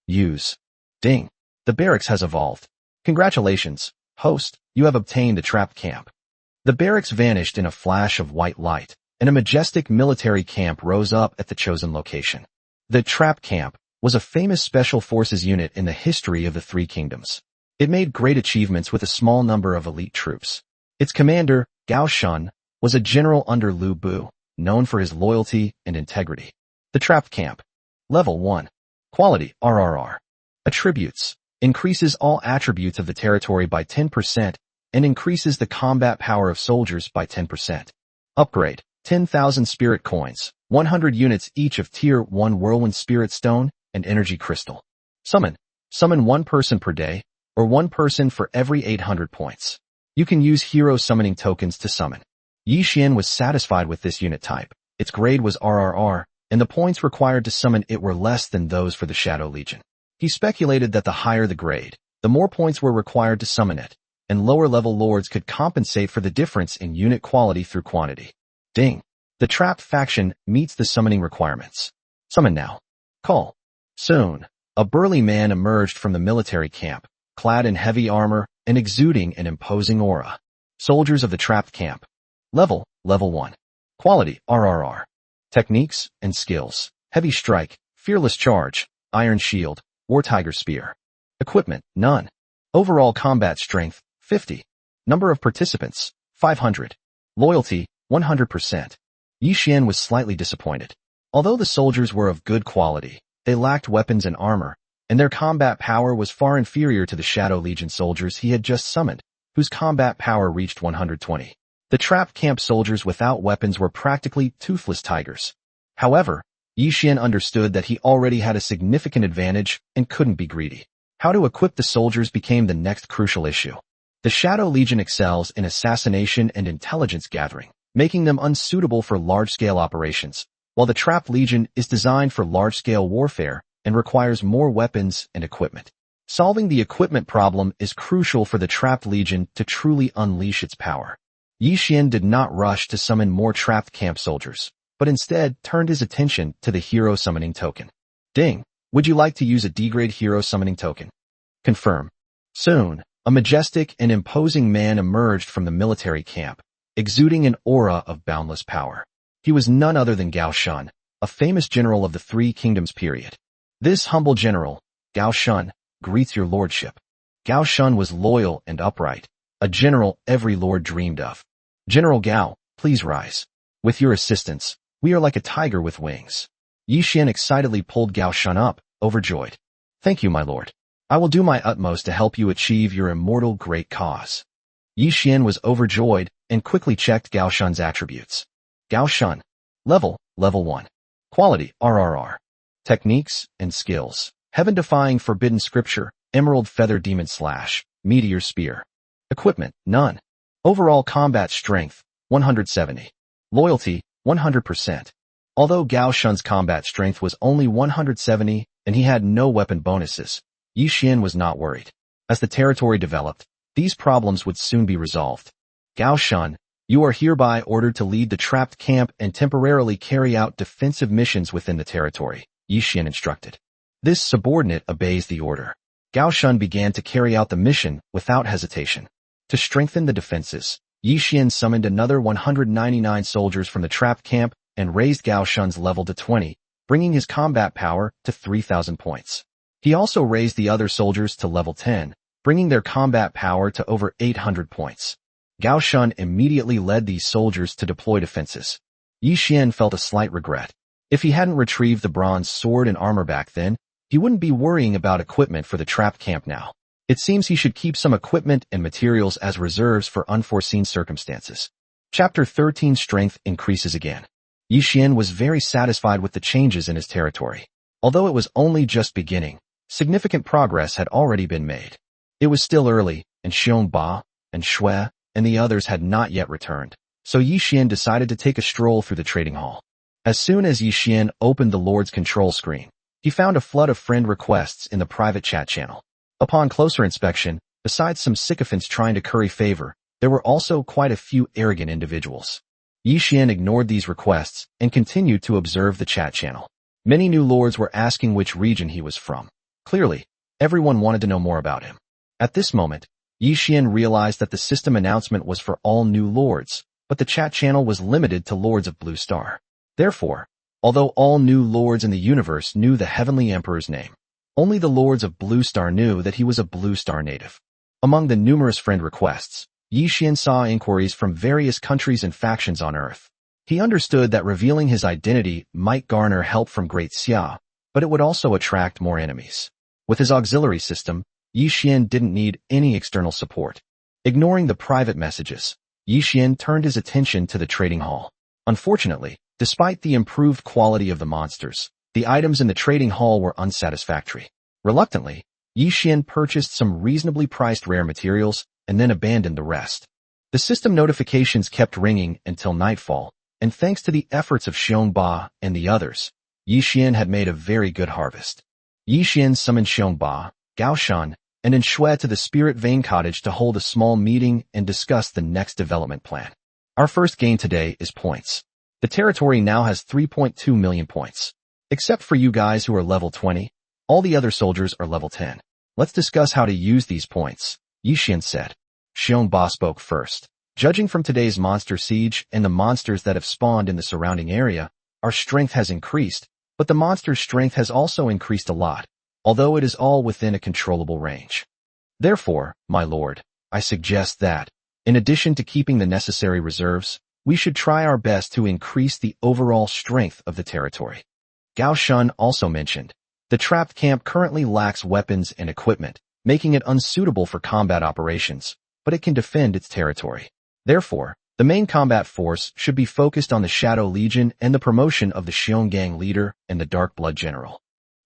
S1: Use. Ding. The barracks has evolved. Congratulations, host, you have obtained the trapped camp. The barracks vanished in a flash of white light, and a majestic military camp rose up at the chosen location. The trapped camp was a famous special forces unit in the history of the Three Kingdoms. It made great achievements with a small number of elite troops. Its commander, Gao Shun, was a general under Lu Bu, known for his loyalty and integrity. The trapped camp. Level 1. Quality, RRR. Attributes. Increases all attributes of the territory by 10% and increases the combat power of soldiers by 10%. Upgrade. 10,000 spirit coins, 100 units each of Tier 1 Whirlwind Spirit Stone and Energy Crystal. Summon. Summon one person per day, or one person for every 800 points. You can use hero summoning tokens to summon. Yi Xian was satisfied with this unit type. Its grade was RRR, and the points required to summon it were less than those for the Shadow Legion. He speculated that the higher the grade, the more points were required to summon it, and lower-level lords could compensate for the difference in unit quality through quantity. Ding. The trapped faction meets the summoning requirements. Summon now. Call. Soon, a burly man emerged from the military camp, clad in heavy armor and exuding an imposing aura. Soldiers of the trapped camp. Level 1. Quality, RRR. Techniques and skills. Heavy strike, fearless charge, iron shield, war tiger spear. Equipment, none. Overall combat strength, 50. Number of participants, 500. Loyalty, 100%. Yi Xian was slightly disappointed. Although the soldiers were of good quality, they lacked weapons and armor, and their combat power was far inferior to the Shadow Legion soldiers he had just summoned, whose combat power reached 120. The trapped camp soldiers without weapons were practically toothless tigers. However, Yi Xian understood that he already had a significant advantage and couldn't be greedy. How to equip the soldiers became the next crucial issue. The Shadow Legion excels in assassination and intelligence gathering, making them unsuitable for large-scale operations, while the Trapped Legion is designed for large-scale warfare and requires more weapons and equipment. Solving the equipment problem is crucial for the Trapped Legion to truly unleash its power. Yi Xian did not rush to summon more trapped camp soldiers, but instead turned his attention to the hero summoning token. Ding. Would you like to use a D-grade hero summoning token? Confirm. Soon, a majestic and imposing man emerged from the military camp, exuding an aura of boundless power. He was none other than Gao Shun, a famous general of the Three Kingdoms period. This humble general, Gao Shun, greets your lordship. Gao Shun was loyal and upright, a general every lord dreamed of. General Gao, please rise. With your assistance, we are like a tiger with wings. Yi Xian excitedly pulled Gao Shun up, overjoyed. Thank you, my lord. I will do my utmost to help you achieve your immortal great cause. Yi Xian was overjoyed and quickly checked Gao Shun's attributes. Gao Shun. Level 1. Quality, RRR. Techniques and skills. Heaven-defying forbidden scripture, emerald feather demon slash, meteor spear. Equipment, none. Overall combat strength, 170. Loyalty, 100%. Although Gao Shun's combat strength was only 170 and he had no weapon bonuses, Yi Xian was not worried. As the territory developed, these problems would soon be resolved. Gao Shun, you are hereby ordered to lead the trapped camp and temporarily carry out defensive missions within the territory, Yi Xian instructed. This subordinate obeys the order. Gao Shun began to carry out the mission without hesitation. To strengthen the defenses, Yi Xian summoned another 199 soldiers from the trapped camp and raised Gao Shun's level to 20, bringing his combat power to 3,000 points. He also raised the other soldiers to level 10, bringing their combat power to over 800 points. Gao Shun immediately led these soldiers to deploy defenses. Yi Xian felt a slight regret. If he hadn't retrieved the bronze sword and armor back then, he wouldn't be worrying about equipment for the trapped camp now. It seems he should keep some equipment and materials as reserves for unforeseen circumstances. Chapter 13 Strength increases again. Yi Xian was very satisfied with the changes in his territory. Although it was only just beginning, significant progress had already been made. It was still early, and Xiong Ba and Shui and the others had not yet returned, so Yi Xian decided to take a stroll through the trading hall. As soon as Yi Xian opened the Lord's control screen, he found a flood of friend requests in the private chat channel. Upon closer inspection, besides some sycophants trying to curry favor, there were also quite a few arrogant individuals. Yi Xian ignored these requests and continued to observe the chat channel. Many new lords were asking which region he was from. Clearly, everyone wanted to know more about him. At this moment, Yi Xian realized that the system announcement was for all new lords, but the chat channel was limited to lords of Blue Star. Therefore, although all new lords in the universe knew the Heavenly Emperor's name, only the lords of Blue Star knew that he was a Blue Star native. Among the numerous friend requests, Yi Xian saw inquiries from various countries and factions on Earth. He understood that revealing his identity might garner help from Great Xia, but it would also attract more enemies. With his auxiliary system, Yi Xian didn't need any external support. Ignoring the private messages, Yi Xian turned his attention to the trading hall. Unfortunately, despite the improved quality of the monsters, the items in the trading hall were unsatisfactory. Reluctantly, Yi Xian purchased some reasonably priced rare materials and then abandoned the rest. The system notifications kept ringing until nightfall, and thanks to the efforts of Xiong Ba and the others, Yi Xian had made a very good harvest. Yi Xian summoned Xiong Ba, Gao Shun, and then Shui to the Spirit Vein Cottage to hold a small meeting and discuss the next development plan. Our first gain today is points. The territory now has 3.2 million points. Except for you guys who are level 20, all the other soldiers are level 10. Let's discuss how to use these points, Yi Xian said. Xiong Ba spoke first. Judging from today's monster siege and the monsters that have spawned in the surrounding area, our strength has increased, but the monster's strength has also increased a lot, although it is all within a controllable range. Therefore, my lord, I suggest that, in addition to keeping the necessary reserves, we should try our best to increase the overall strength of the territory. Gao Shun also mentioned, the trapped camp currently lacks weapons and equipment, making it unsuitable for combat operations, but it can defend its territory. Therefore, the main combat force should be focused on the Shadow Legion and the promotion of the Xionggang leader and the Dark Blood general.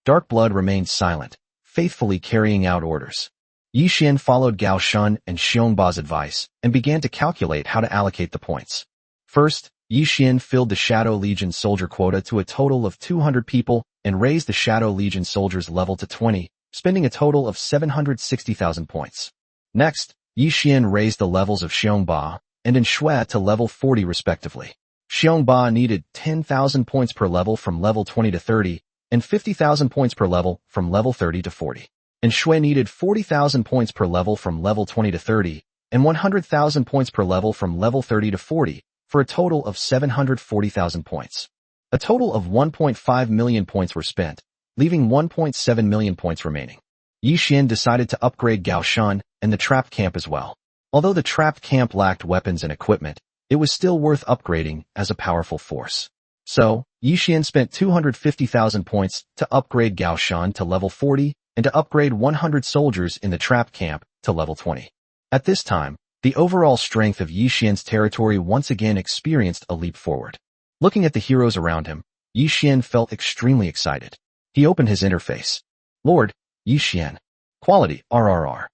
S1: Dark Blood remained silent, faithfully carrying out orders. Yi Xian followed Gao Shun and Xiong Ba's advice and began to calculate how to allocate the points. First, Yi Xian filled the Shadow Legion soldier quota to a total of 200 people and raised the Shadow Legion soldiers level to 20, spending a total of 760,000 points. Next, Yi Xian raised the levels of Xiong Ba and Shui to level 40 respectively. Xiong Ba needed 10,000 points per level from level 20 to 30, and 50,000 points per level from level 30 to 40. And Shui needed 40,000 points per level from level 20 to 30, and 100,000 points per level from level 30 to 40, for a total of 740,000 points. A total of 1.5 million points were spent, leaving 1.7 million points remaining. Yi Xian decided to upgrade Gao Shun and the trapped camp as well. Although the trapped camp lacked weapons and equipment, it was still worth upgrading as a powerful force. So, Yi Xian spent 250,000 points to upgrade Gao Shun to level 40 and to upgrade 100 soldiers in the trapped camp to level 20. At this time, the overall strength of Yi Xian's territory once again experienced a leap forward. Looking at the heroes around him, Yi Xian felt extremely excited. He opened his interface. Lord, Yi Xian. Quality, RRR.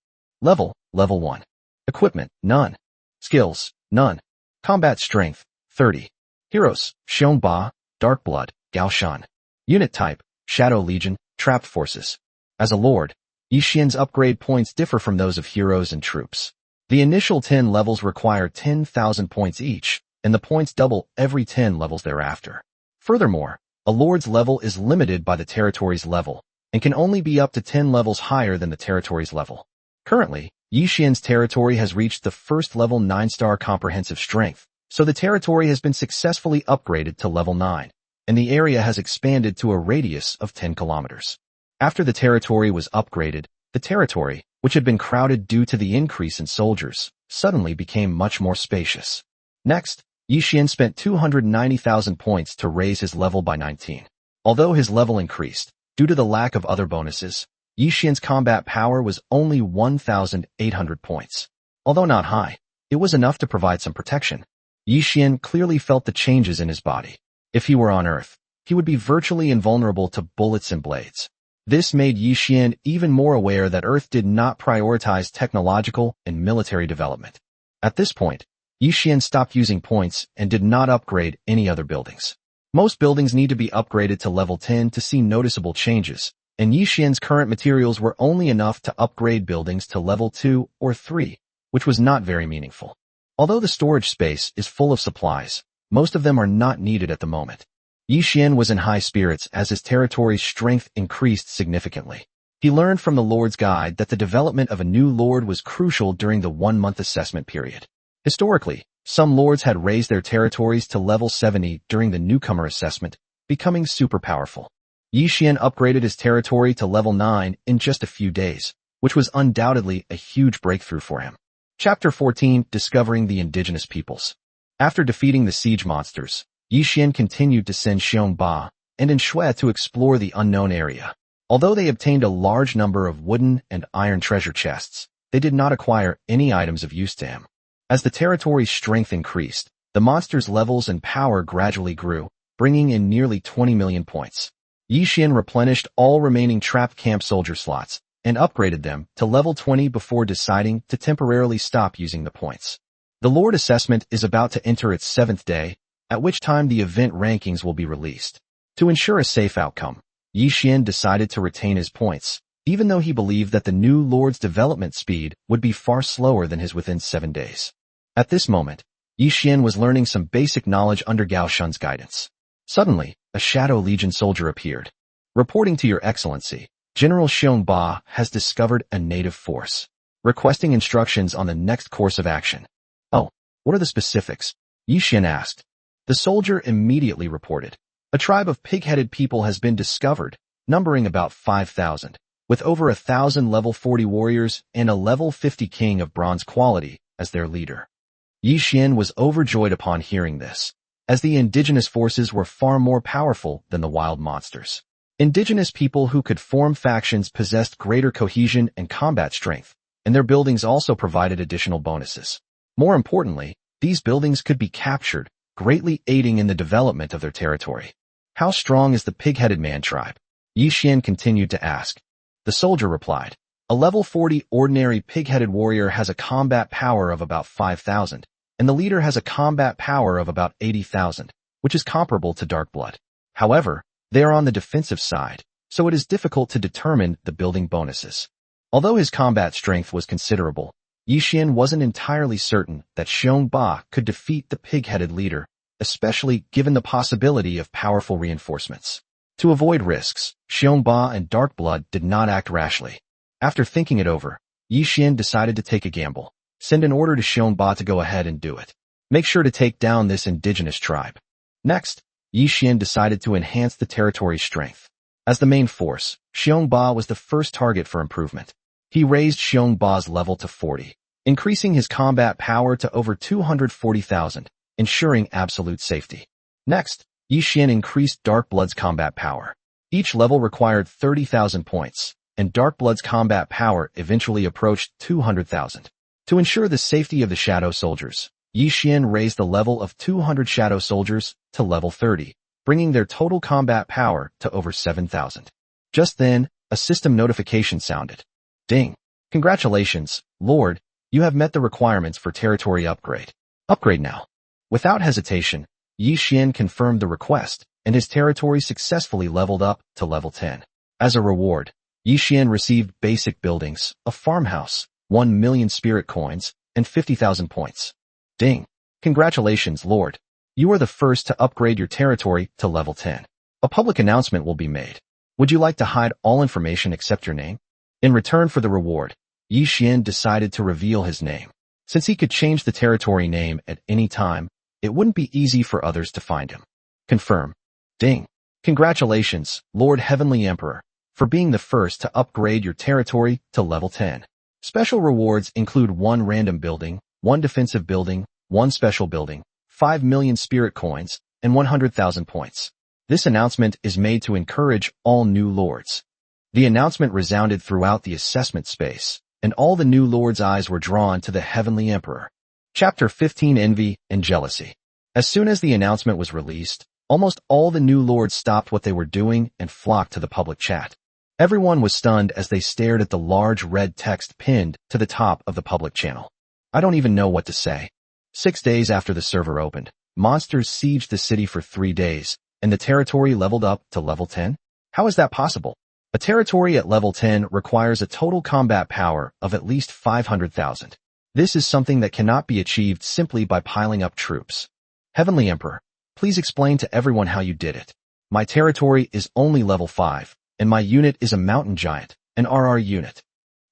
S1: Level 1. Equipment, none. Skills, none. Combat strength, 30. Heroes, Xiongba, Dark Blood, Gao Shan. Unit type, Shadow Legion, Trapped Forces. As a lord, Yi Xian's upgrade points differ from those of heroes and troops. The initial 10 levels require 10,000 points each, and the points double every 10 levels thereafter. Furthermore, a lord's level is limited by the territory's level, and can only be up to 10 levels higher than the territory's level. Currently, Yi Xian's territory has reached the first level 9-star comprehensive strength, so the territory has been successfully upgraded to level 9, and the area has expanded to a radius of 10 kilometers. After the territory was upgraded, the territory, which had been crowded due to the increase in soldiers, suddenly became much more spacious. Next, Yi Xian spent 290,000 points to raise his level by 19. Although his level increased, due to the lack of other bonuses, Yi Xian's combat power was only 1,800 points. Although not high, it was enough to provide some protection. Yi Xian clearly felt the changes in his body. If he were on Earth, he would be virtually invulnerable to bullets and blades. This made Yi Xian even more aware that Earth did not prioritize technological and military development. At this point, Yi Xian stopped using points and did not upgrade any other buildings. Most buildings need to be upgraded to level 10 to see noticeable changes, and Yi Xian's current materials were only enough to upgrade buildings to level 2 or 3, which was not very meaningful. Although the storage space is full of supplies, most of them are not needed at the moment. Yi Xian was in high spirits as his territory's strength increased significantly. He learned from the Lord's Guide that the development of a new lord was crucial during the 1-month assessment period. Historically, some lords had raised their territories to level 70 during the newcomer assessment, becoming super powerful. Yi Xian upgraded his territory to level 9 in just a few days, which was undoubtedly a huge breakthrough for him. Chapter 14, Discovering the Indigenous Peoples. After defeating the siege monsters, Yi Xian continued to send Xiongba and Shui to explore the unknown area. Although they obtained a large number of wooden and iron treasure chests, they did not acquire any items of use to him. As the territory's strength increased, the monsters' levels and power gradually grew, bringing in nearly 20 million points. Yi Xian replenished all remaining trapped camp soldier slots and upgraded them to level 20 before deciding to temporarily stop using the points. The Lord Assessment is about to enter its 7th day, at which time the event rankings will be released. To ensure a safe outcome, Yi Xian decided to retain his points, even though he believed that the new Lord's development speed would be far slower than his within 7 days. At this moment, Yi Xian was learning some basic knowledge under Gao Shan's guidance. Suddenly, a Shadow Legion soldier appeared. Reporting to Your Excellency, General Xiongba has discovered a native force, requesting instructions on the next course of action. Oh, what are the specifics? Yi Xian asked. The soldier immediately reported. A tribe of pig-headed people has been discovered, numbering about 5,000, with over 1,000 level 40 warriors and a level 50 king of bronze quality as their leader. Yi Xian was overjoyed upon hearing this, as the indigenous forces were far more powerful than the wild monsters. Indigenous people who could form factions possessed greater cohesion and combat strength, and their buildings also provided additional bonuses. More importantly, these buildings could be captured, greatly aiding in the development of their territory. How strong is the pig-headed man tribe? Yi Xian continued to ask. The soldier replied, a level 40 ordinary pig-headed warrior has a combat power of about 5,000, and the leader has a combat power of about 80,000, which is comparable to Dark Blood. However, they are on the defensive side, so it is difficult to determine the building bonuses. Although his combat strength was considerable, Yi Xian wasn't entirely certain that Xiongba could defeat the pig-headed leader, especially given the possibility of powerful reinforcements. To avoid risks, Xiongba and Dark Blood did not act rashly. After thinking it over, Yi Xian decided to take a gamble. Send an order to Xiongba to go ahead and do it. Make sure to take down this indigenous tribe. Next, Yi Xian decided to enhance the territory's strength. As the main force, Xiongba was the first target for improvement. He raised Xiongba's level to 40, increasing his combat power to over 240,000, ensuring absolute safety. Next, Yi Xian increased Dark Blood's combat power. Each level required 30,000 points, and Dark Blood's combat power eventually approached 200,000. To ensure the safety of the Shadow Soldiers, Yi Xian raised the level of 200 Shadow Soldiers to level 30, bringing their total combat power to over 7,000. Just then, a system notification sounded. Ding. Congratulations, Lord, you have met the requirements for territory upgrade. Upgrade now. Without hesitation, Yi Xian confirmed the request, and his territory successfully leveled up to level 10. As a reward, Yi Xian received basic buildings, a farmhouse, 1 million spirit coins, and 50,000 points. Ding. Congratulations, Lord. You are the first to upgrade your territory to level 10. A public announcement will be made. Would you like to hide all information except your name? In return for the reward, Yi Xian decided to reveal his name. Since he could change the territory name at any time, it wouldn't be easy for others to find him. Confirm. Ding. Congratulations, Lord Heavenly Emperor, for being the first to upgrade your territory to level 10. Special rewards include 1 random building, 1 defensive building, 1 special building, 5 million spirit coins, and 100,000 points. This announcement is made to encourage all new lords. The announcement resounded throughout the assessment space, and all the new lords' eyes were drawn to the Heavenly Emperor. Chapter 15 Envy and Jealousy. As soon as the announcement was released, almost all the new lords stopped what they were doing and flocked to the public chat. Everyone was stunned as they stared at the large red text pinned to the top of the public channel. I don't even know what to say. 6 days after the server opened, monsters sieged the city for 3 days, and the territory leveled up to level 10? How is that possible? A territory at level 10 requires a total combat power of at least 500,000. This is something that cannot be achieved simply by piling up troops. Heavenly Emperor, please explain to everyone how you did it. My territory is only level 5, and my unit is a mountain giant, an RR unit.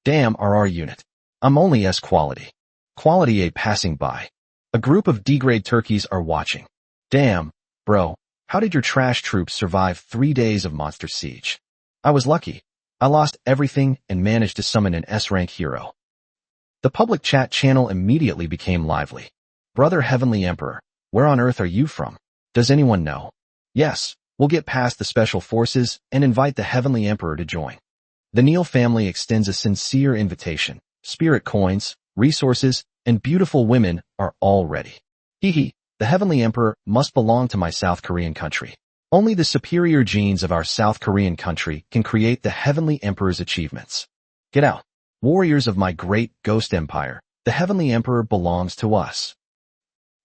S1: Damn RR unit. I'm only S quality. Quality A passing by. A group of D-grade turkeys are watching. Damn, bro, how did your trash troops survive 3 days of monster siege? I was lucky. I lost everything and managed to summon an S-rank hero. The public chat channel immediately became lively. Brother Heavenly Emperor, where on earth are you from? Does anyone know? Yes, we'll get past the special forces and invite the Heavenly Emperor to join. The Neil family extends a sincere invitation. Spirit coins, resources, and beautiful women are all ready. Hehe, the Heavenly Emperor must belong to my South Korean country. Only the superior genes of our South Korean country can create the Heavenly Emperor's achievements. Get out. Warriors of my great ghost empire, the Heavenly Emperor belongs to us.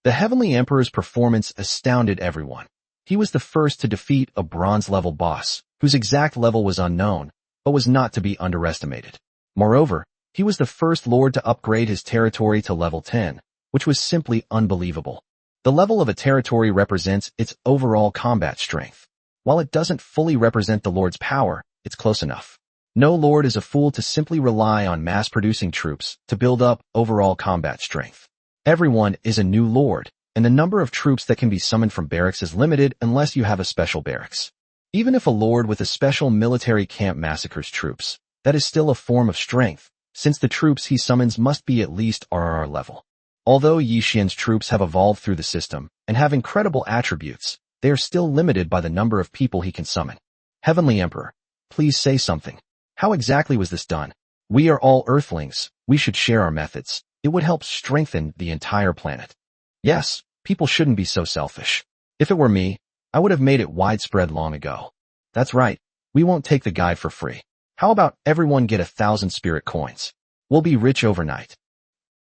S1: The Heavenly Emperor's performance astounded everyone. He was the first to defeat a bronze-level boss, whose exact level was unknown, but was not to be underestimated. Moreover, he was the first lord to upgrade his territory to level 10, which was simply unbelievable. The level of a territory represents its overall combat strength. While it doesn't fully represent the lord's power, it's close enough. No lord is a fool to simply rely on mass-producing troops to build up overall combat strength. Everyone is a new lord, and the number of troops that can be summoned from barracks is limited unless you have a special barracks. Even if a lord with a special military camp massacres troops, that is still a form of strength, since the troops he summons must be at least RRR level. Although Yi Xian's troops have evolved through the system and have incredible attributes, they are still limited by the number of people he can summon. Heavenly Emperor, please say something. How exactly was this done? We are all Earthlings. We should share our methods. It would help strengthen the entire planet. Yes, people shouldn't be so selfish. If it were me, I would have made it widespread long ago. That's right. We won't take the guide for free. How about everyone get 1,000 spirit coins? We'll be rich overnight.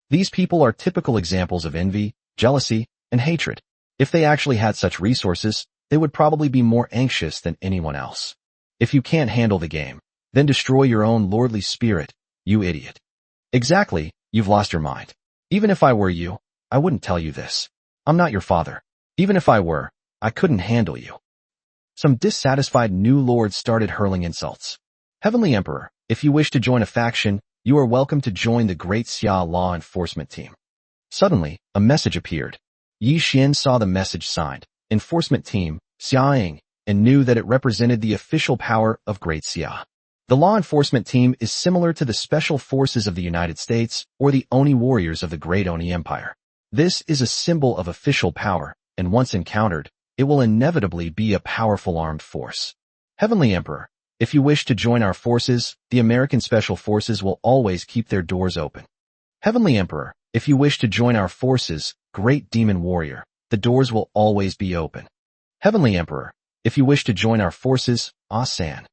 S1: These people are typical examples of envy, jealousy, and hatred. If they actually had such resources, they would probably be more anxious than anyone else. If you can't handle the game, then destroy your own lordly spirit, you idiot. Exactly, you've lost your mind. Even if I were you, I wouldn't tell you this. I'm not your father. Even if I were, I couldn't handle you. Some dissatisfied new lords started hurling insults. Heavenly Emperor, if you wish to join a faction, you are welcome to join the Great Xia Law Enforcement Team. Suddenly, a message appeared. Yi Xian saw the message signed, Enforcement Team, Xiaoying, and knew that it represented the official power of Great Xia. The law enforcement team is similar to the Special Forces of the United States or the Oni warriors of the Great Oni Empire. This is a symbol of official power, and once encountered, it will inevitably be a powerful armed force. Heavenly Emperor, if you wish to join our forces, the American Special Forces will always keep their doors open. Heavenly Emperor, if you wish to join our forces, Great Demon Warrior, the doors will always be open. Heavenly Emperor, if you wish to join our forces, Asan.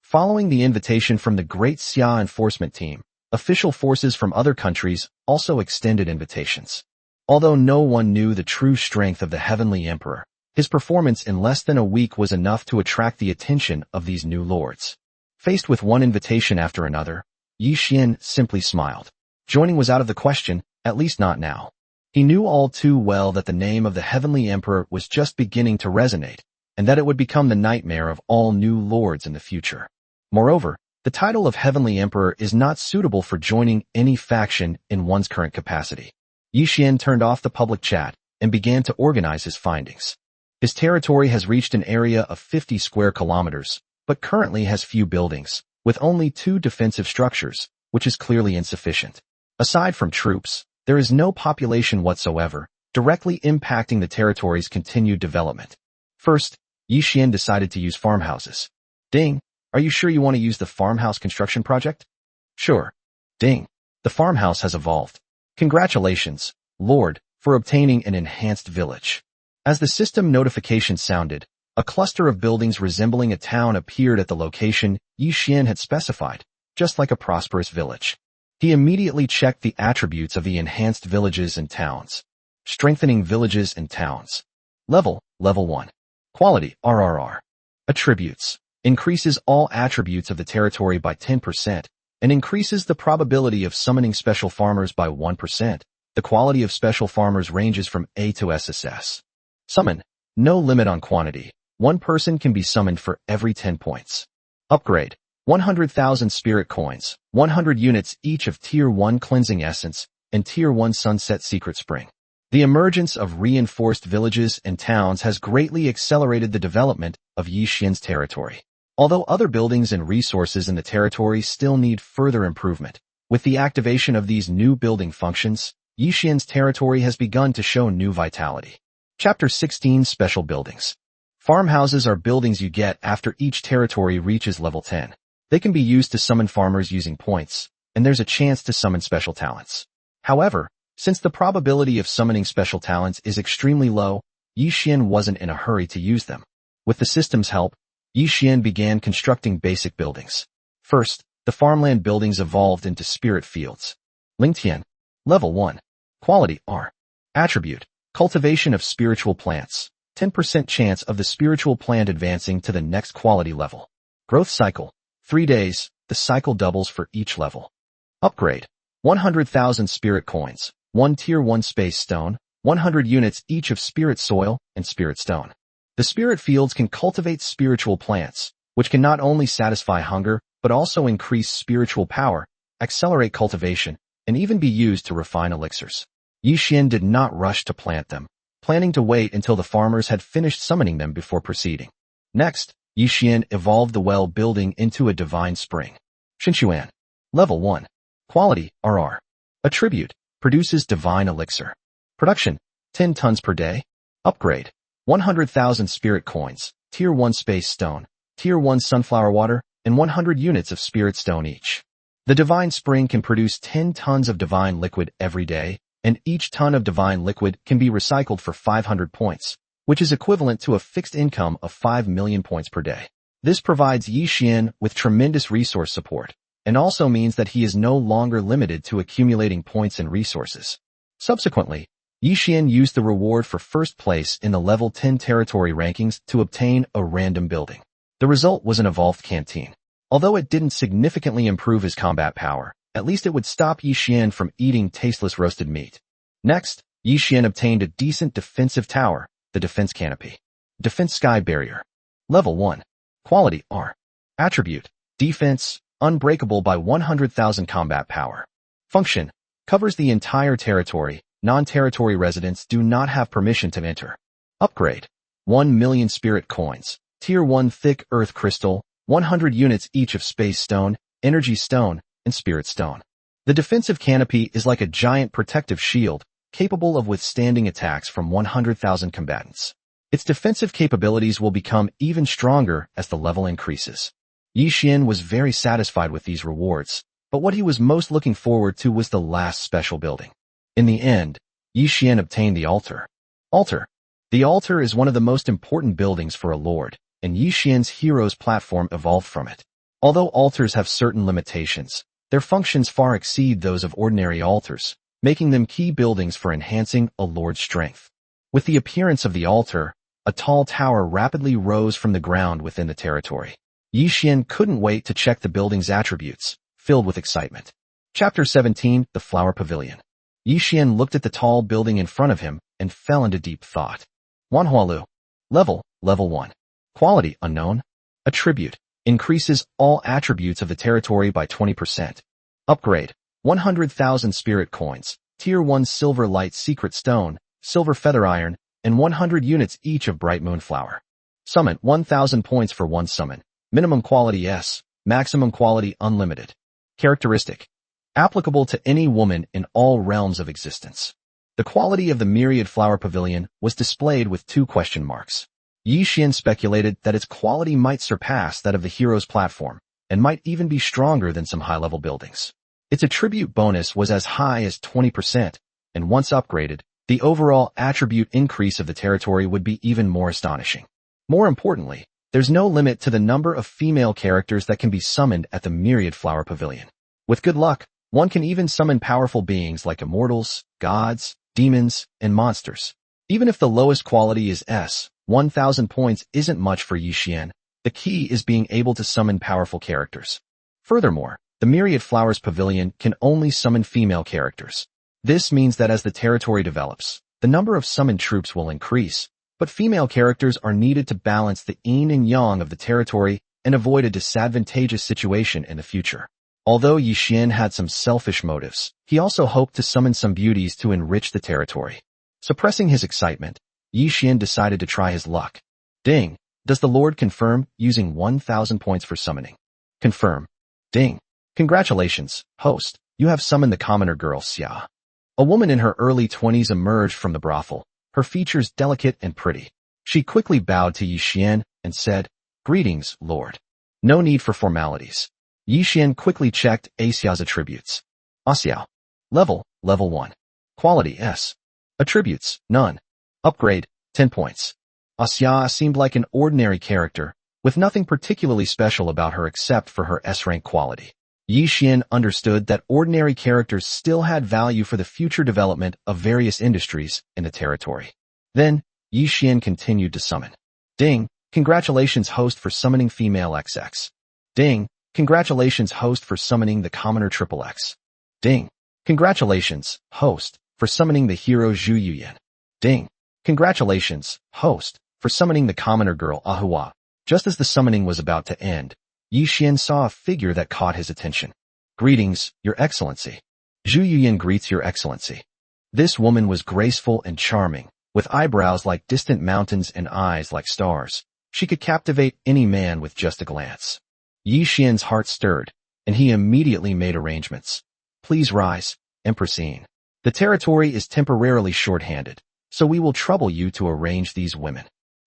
S1: Following the invitation from the Great Xia enforcement team, official forces from other countries also extended invitations. Although no one knew the true strength of the Heavenly Emperor, his performance in less than a week was enough to attract the attention of these new lords. Faced with one invitation after another, Yi Xian simply smiled. Joining was out of the question, at least not now. He knew all too well that the name of the Heavenly Emperor was just beginning to resonate, and that it would become the nightmare of all new lords in the future. Moreover, the title of Heavenly Emperor is not suitable for joining any faction in one's current capacity. Yi Xian turned off the public chat and began to organize his findings. His territory has reached an area of 50 square kilometers, but currently has few buildings, with only 2 defensive structures, which is clearly insufficient. Aside from troops, there is no population whatsoever, directly impacting the territory's continued development. First, Yi Xian decided to use farmhouses. Ding, are you sure you want to use the farmhouse construction project? Sure. Ding, the farmhouse has evolved. Congratulations, Lord, for obtaining an enhanced village. As the system notification sounded, a cluster of buildings resembling a town appeared at the location Yi Xian had specified, just like a prosperous village. He immediately checked the attributes of the enhanced villages and towns. Strengthening villages and towns. Level 1. Quality, RRR. Attributes. Increases all attributes of the territory by 10%, and increases the probability of summoning special farmers by 1%. The quality of special farmers ranges from A to SSS. Summon. No limit on quantity. One person can be summoned for every 10 points. Upgrade. 100,000 spirit coins, 100 units each of Tier 1 Cleansing Essence, and Tier 1 Sunset Secret Spring. The emergence of reinforced villages and towns has greatly accelerated the development of Yi Xian's territory. Although other buildings and resources in the territory still need further improvement, with the activation of these new building functions, Yi Xian's territory has begun to show new vitality. Chapter 16 Special Buildings. Farmhouses are buildings you get after each territory reaches level 10. They can be used to summon farmers using points, and there's a chance to summon special talents. However, since the probability of summoning special talents is extremely low, Yi Xian wasn't in a hurry to use them. With the system's help, Yi Xian began constructing basic buildings. First, the farmland buildings evolved into spirit fields. Lingtian. Level 1. Quality R. Attribute. Cultivation of spiritual plants. 10% chance of the spiritual plant advancing to the next quality level. Growth cycle. 3 days, the cycle doubles for each level. Upgrade. 100,000 spirit coins, 1 Tier 1 space stone, 100 units each of spirit soil and spirit stone. The spirit fields can cultivate spiritual plants, which can not only satisfy hunger, but also increase spiritual power, accelerate cultivation, and even be used to refine elixirs. Yi Xian did not rush to plant them, planning to wait until the farmers had finished summoning them before proceeding. Next, Yi Xian evolved the well building into a divine spring. Xinxuan. Level 1. Quality, RR. Attribute. Produces divine elixir. Production. 10 tons per day. Upgrade. 100,000 spirit coins, Tier 1 space stone, Tier 1 sunflower water, and 100 units of spirit stone each. The divine spring can produce 10 tons of divine liquid every day, and each ton of divine liquid can be recycled for 500 points, which is equivalent to a fixed income of 5 million points per day. This provides Yi Xian with tremendous resource support, and also means that he is no longer limited to accumulating points and resources. Subsequently, Yi Xian used the reward for first place in the level 10 territory rankings to obtain a random building. The result was an evolved canteen. Although it didn't significantly improve his combat power, at least it would stop Yi Xian from eating tasteless roasted meat. Next, Yi Xian obtained a decent defensive tower, the Defense Canopy. Defense Sky Barrier. Level 1. Quality R. Attribute. Defense. Unbreakable by 100,000 combat power. Function. Covers the entire territory. Non-territory residents do not have permission to enter. Upgrade. 1 million spirit coins. Tier 1 thick earth crystal. 100 units each of space stone, energy stone, and spirit stone. The defensive canopy is like a giant protective shield, capable of withstanding attacks from 100,000 combatants. Its defensive capabilities will become even stronger as the level increases. Yi Xian was very satisfied with these rewards, but what he was most looking forward to was the last special building. In the end, Yi Xian obtained the altar. Altar. The altar is one of the most important buildings for a lord, and Yi Xian's hero's platform evolved from it. Although altars have certain limitations, their functions far exceed those of ordinary altars, making them key buildings for enhancing a lord's strength. With the appearance of the altar, a tall tower rapidly rose from the ground within the territory. Yi Xian couldn't wait to check the building's attributes, filled with excitement. Chapter 17, The Flower Pavilion. Yi Xian looked at the tall building in front of him and fell into deep thought. Manhwa. Level 1. Quality, unknown. Attribute, increases all attributes of the territory by 20%. Upgrade, 100,000 spirit coins, Tier 1 silver light secret stone, silver feather iron, and 100 units each of bright moonflower. Summon, 1,000 points for one summon. Minimum quality S, maximum quality unlimited. Characteristic, applicable to any woman in all realms of existence. The quality of the myriad flower pavilion was displayed with 2 question marks. Yi Xian speculated that its quality might surpass that of the hero's platform, and might even be stronger than some high-level buildings. Its attribute bonus was as high as 20%, and once upgraded, the overall attribute increase of the territory would be even more astonishing. More importantly, there's no limit to the number of female characters that can be summoned at the myriad flower pavilion. With good luck, one can even summon powerful beings like immortals, gods, demons, and monsters. Even if the lowest quality is S, 1,000 points isn't much for Yi Xian. The key is being able to summon powerful characters. Furthermore, the Myriad Flowers Pavilion can only summon female characters. This means that as the territory develops, the number of summoned troops will increase, but female characters are needed to balance the yin and yang of the territory and avoid a disadvantageous situation in the future. Although Yi Xian had some selfish motives, he also hoped to summon some beauties to enrich the territory. Suppressing his excitement, Yi Xian decided to try his luck. Ding! Does the Lord confirm, using 1,000 points for summoning? Confirm. Ding! Congratulations, host, you have summoned the commoner girl Xia. A woman in her early 20s emerged from the brothel, her features delicate and pretty. She quickly bowed to Yi Xian and said, "Greetings, Lord." No need for formalities. Yi Xian quickly checked Xia's attributes. Xiao. Level 1. Quality S. Attributes, none. Upgrade, 10 points. Xia seemed like an ordinary character, with nothing particularly special about her except for her S-rank quality. Yi Xian understood that ordinary characters still had value for the future development of various industries in the territory. Then, Yi Xian continued to summon. Ding! Congratulations, host, for summoning female XX. Ding! Congratulations, host, for summoning the commoner XXX. Ding! Congratulations, host, for summoning the hero Zhu Yuyan. Ding! Congratulations, host, for summoning the commoner girl Ahua. Just as the summoning was about to end, Yi Xian saw a figure that caught his attention. Greetings, Your Excellency. Zhu Yuyan greets Your Excellency. This woman was graceful and charming, with eyebrows like distant mountains and eyes like stars. She could captivate any man with just a glance. Yi Xian's heart stirred, and he immediately made arrangements. Please rise, Empressine. The territory is temporarily short-handed, so we will trouble you to arrange these women.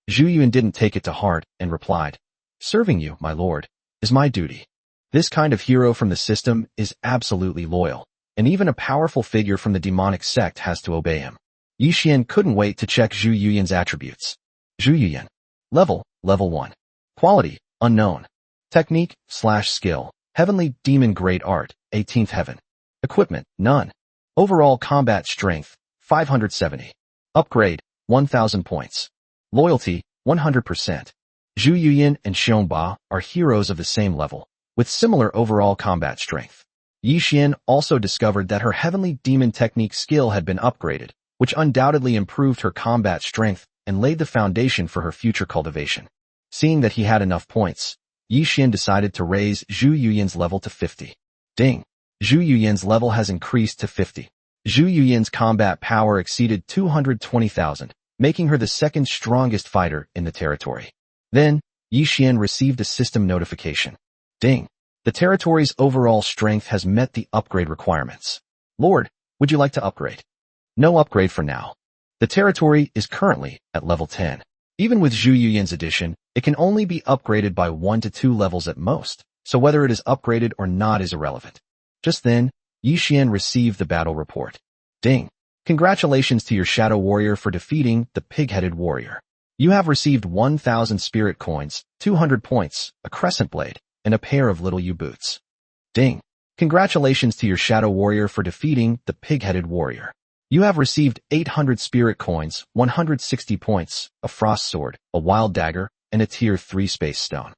S1: Zhu Yuan didn't take it to heart and replied, Serving you, my lord, is my duty. This kind of hero from the system is absolutely loyal, and even a powerful figure from the demonic sect has to obey him. Yi Xian couldn't wait to check Zhu Yuyan's attributes. Zhu Yuyan. Level 1. Quality, unknown. Technique/skill, Heavenly Demon Great Art, 18th Heaven. Equipment, none. Overall combat strength, 570. Upgrade, 1,000 points. Loyalty, 100%. Zhu Yuyan and Xiongba are heroes of the same level, with similar overall combat strength. Yi Xian also discovered that her Heavenly Demon Technique skill had been upgraded, which undoubtedly improved her combat strength and laid the foundation for her future cultivation. Seeing that he had enough points, Yi Xian decided to raise Zhu Yuyan's level to 50. Ding! Zhu Yuyan's level has increased to 50. Zhu Yuyan's combat power exceeded 220,000, making her the second strongest fighter in the territory. Then, Yi Xian received a system notification. Ding! The territory's overall strength has met the upgrade requirements. Lord, would you like to upgrade? No upgrade for now. The territory is currently at level 10. Even with Zhu Yuyan's addition, it can only be upgraded by 1 to 2 levels at most, so whether it is upgraded or not is irrelevant. Just then, Yi Xian received the battle report. Ding! Congratulations to your Shadow Warrior for defeating the Pig-Headed Warrior. You have received 1,000 spirit coins, 200 points, a crescent blade, and a pair of little U-boots. Ding! Congratulations to your Shadow Warrior for defeating the Pig-Headed Warrior. You have received 800 spirit coins, 160 points, a frost sword, a wild dagger, and a tier 3 space stone.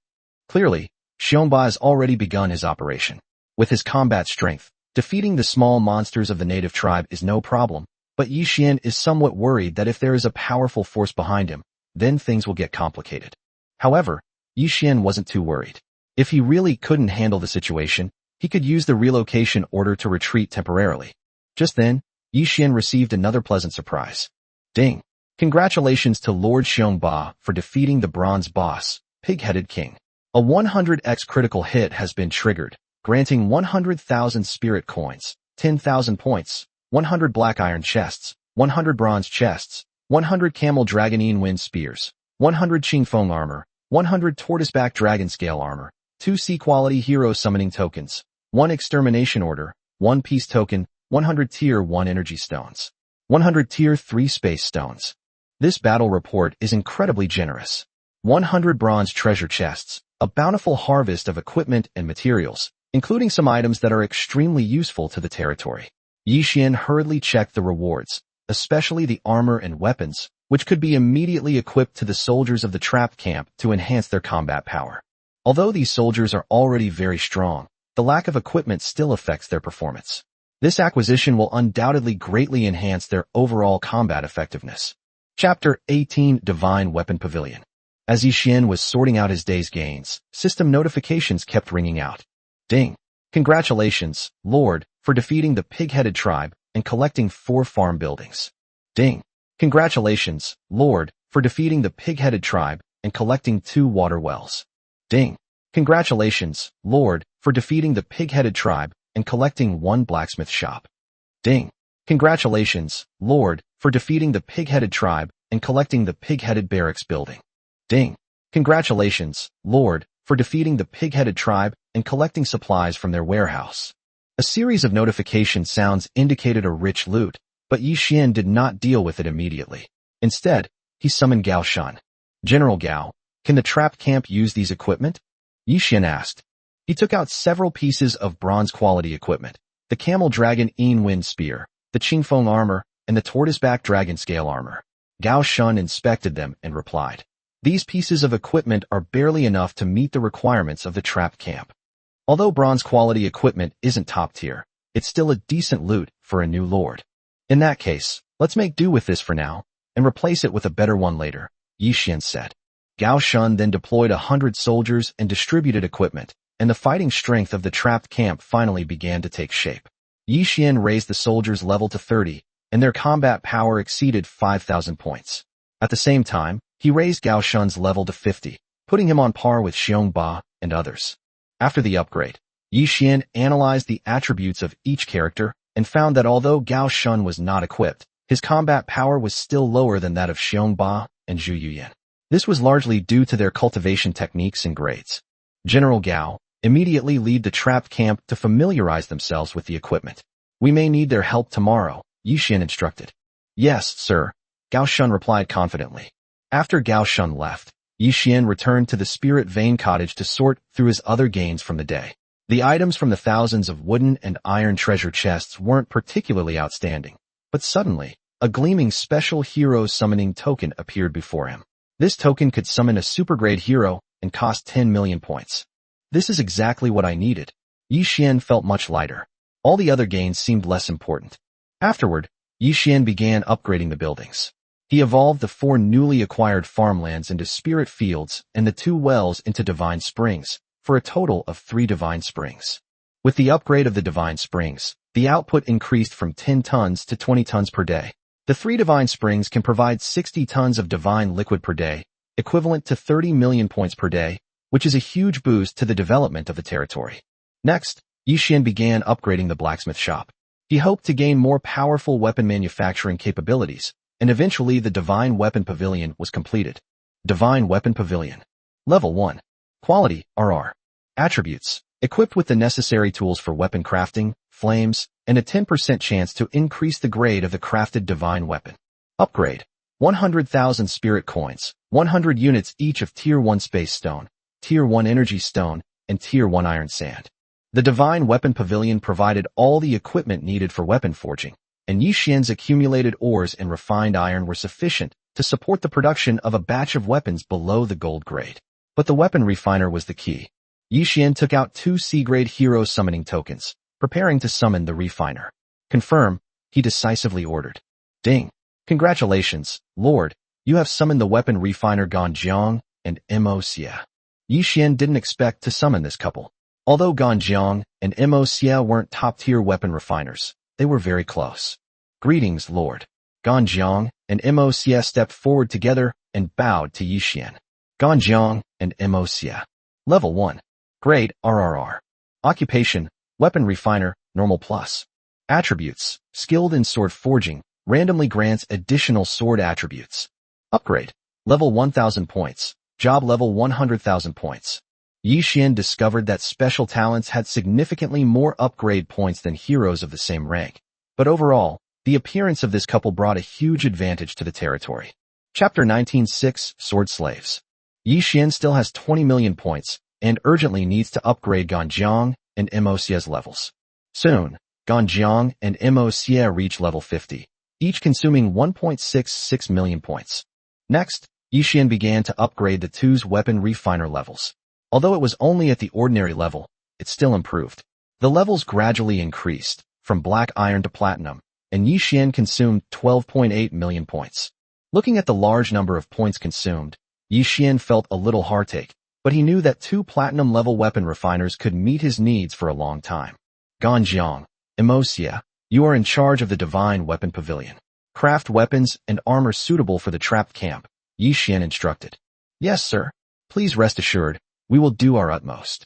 S1: Clearly, Xiongba has already begun his operation. With his combat strength, defeating the small monsters of the native tribe is no problem, but Yi Xian is somewhat worried that if there is a powerful force behind him, then things will get complicated. However, Yi Xian wasn't too worried. If he really couldn't handle the situation, he could use the relocation order to retreat temporarily. Just then, Yi Xian received another pleasant surprise. Ding! Congratulations to Lord Xiongba for defeating the bronze boss, Pig-Headed King. A 100x critical hit has been triggered, granting 100,000 spirit coins, 10,000 points, 100 black iron chests, 100 bronze chests, 100 camel dragonine wind spears, 100 Qingfeng armor, 100 tortoiseback dragon scale armor, 2 C-quality hero summoning tokens, 1 extermination order, 1 peace token, 100 tier 1 energy stones, 100 tier 3 space stones. This battle report is incredibly generous. 100 bronze treasure chests, a bountiful harvest of equipment and materials, including some items that are extremely useful to the territory. Yi Xian hurriedly checked the rewards, especially the armor and weapons, which could be immediately equipped to the soldiers of the trapped camp to enhance their combat power. Although these soldiers are already very strong, the lack of equipment still affects their performance. This acquisition will undoubtedly greatly enhance their overall combat effectiveness. Chapter 18 Divine Weapon Pavilion. As Yi Xian was sorting out his day's gains, system notifications kept ringing out. Ding! Congratulations, Lord, for defeating the Pig-Headed tribe and collecting 4 farm buildings. Ding! Congratulations, Lord, for defeating the Pig-Headed tribe and collecting 2 water wells. Ding! Congratulations, Lord, for defeating the Pig-Headed tribe and collecting 1 blacksmith shop. Ding! Congratulations, Lord, for defeating the Pig-Headed tribe and collecting the Pig-Headed barracks building. Ding! Congratulations, Lord, for defeating the Pig-Headed tribe and collecting supplies from their warehouse. A series of notification sounds indicated a rich loot, but Yi Xian did not deal with it immediately. Instead, he summoned Gao Shun. General Gao, can the trapped camp use these equipment? Yi Xian asked. He took out several pieces of bronze-quality equipment, the camel dragon wind spear, the Qingfeng armor, and the tortoiseback dragon scale armor. Gao Shun inspected them and replied, "These pieces of equipment are barely enough to meet the requirements of the trapped camp. Although bronze-quality equipment isn't top tier, it's still a decent loot for a new lord. In that case, let's make do with this for now, and replace it with a better one later," Yi Xian said. Gao Shun then deployed 100 soldiers and distributed equipment, and the fighting strength of the trapped camp finally began to take shape. Yi Xian raised the soldiers' level to 30, and their combat power exceeded 5,000 points. At the same time, he raised Gao Shun's level to 50, putting him on par with Xiongba and others. After the upgrade, Yi Xian analyzed the attributes of each character and found that although Gao Shun was not equipped, his combat power was still lower than that of Xiongba and Zhu Yuyan. This was largely due to their cultivation techniques and grades. General Gao, immediately lead the trapped camp to familiarize themselves with the equipment. "We may need their help tomorrow," Yi Xian instructed. "Yes, sir," Gao Shun replied confidently. After Gao Shun left, Yi Xian returned to the Spirit Vein Cottage to sort through his other gains from the day. The items from the thousands of wooden and iron treasure chests weren't particularly outstanding, but suddenly, a gleaming special hero summoning token appeared before him. This token could summon a super-grade hero and cost 10 million points. This is exactly what I needed. Yi Xian felt much lighter. All the other gains seemed less important. Afterward, Yi Xian began upgrading the buildings. He evolved the 4 newly acquired farmlands into spirit fields and the 2 wells into divine springs, for a total of 3 divine springs. With the upgrade of the divine springs, the output increased from 10 tons to 20 tons per day. The 3 divine springs can provide 60 tons of divine liquid per day, equivalent to 30 million points per day, which is a huge boost to the development of the territory. Next, Yi Xian began upgrading the blacksmith shop. He hoped to gain more powerful weapon manufacturing capabilities, and eventually the Divine Weapon Pavilion was completed. Divine Weapon Pavilion. Level 1. Quality, RR. Attributes. Equipped with the necessary tools for weapon crafting, flames, and a 10% chance to increase the grade of the crafted divine weapon. Upgrade. 100,000 spirit coins, 100 units each of Tier 1 space stone, Tier 1 energy stone, and Tier 1 iron sand. The Divine Weapon Pavilion provided all the equipment needed for weapon forging, and Yi Xian's accumulated ores and refined iron were sufficient to support the production of a batch of weapons below the gold grade. But the weapon refiner was the key. Yi Xian took out 2 C-grade hero summoning tokens, preparing to summon the refiner. Confirm, he decisively ordered. Ding. Congratulations, Lord, you have summoned the weapon refiner Ganjiang and Mo Xie. Yi Xian didn't expect to summon this couple. Although Ganjiang and Mo Xie weren't top-tier weapon refiners, they were very close. Greetings, Lord. Ganjiang and Mo Xie stepped forward together and bowed to Yi Xian. Ganjiang and Mo Xie. Level 1. Grade, RRR. Occupation, Weapon Refiner, Normal Plus. Attributes, Skilled in Sword Forging, randomly grants additional sword attributes. Upgrade, Level 1000 points, Job Level 100,000 points. Yi Xian discovered that special talents had significantly more upgrade points than heroes of the same rank. But overall, the appearance of this couple brought a huge advantage to the territory. Chapter 19:6 Sword Slaves. Yi Xian still has 20 million points and urgently needs to upgrade Ganjiang and Mo Xie's levels. Soon, Ganjiang and Mo Xie reach level 50, each consuming 1.66 million points. Next, Yi Xian began to upgrade the two's weapon refiner levels. Although it was only at the ordinary level, it still improved. The levels gradually increased, from black iron to platinum, and Yi Xian consumed 12.8 million points. Looking at the large number of points consumed, Yi Xian felt a little heartache, but he knew that 2 platinum-level weapon refiners could meet his needs for a long time. Ganjiang, Mo Xie, you are in charge of the Divine Weapon Pavilion. Craft weapons and armor suitable for the trapped camp, Yi Xian instructed. Yes, sir. Please rest assured, we will do our utmost.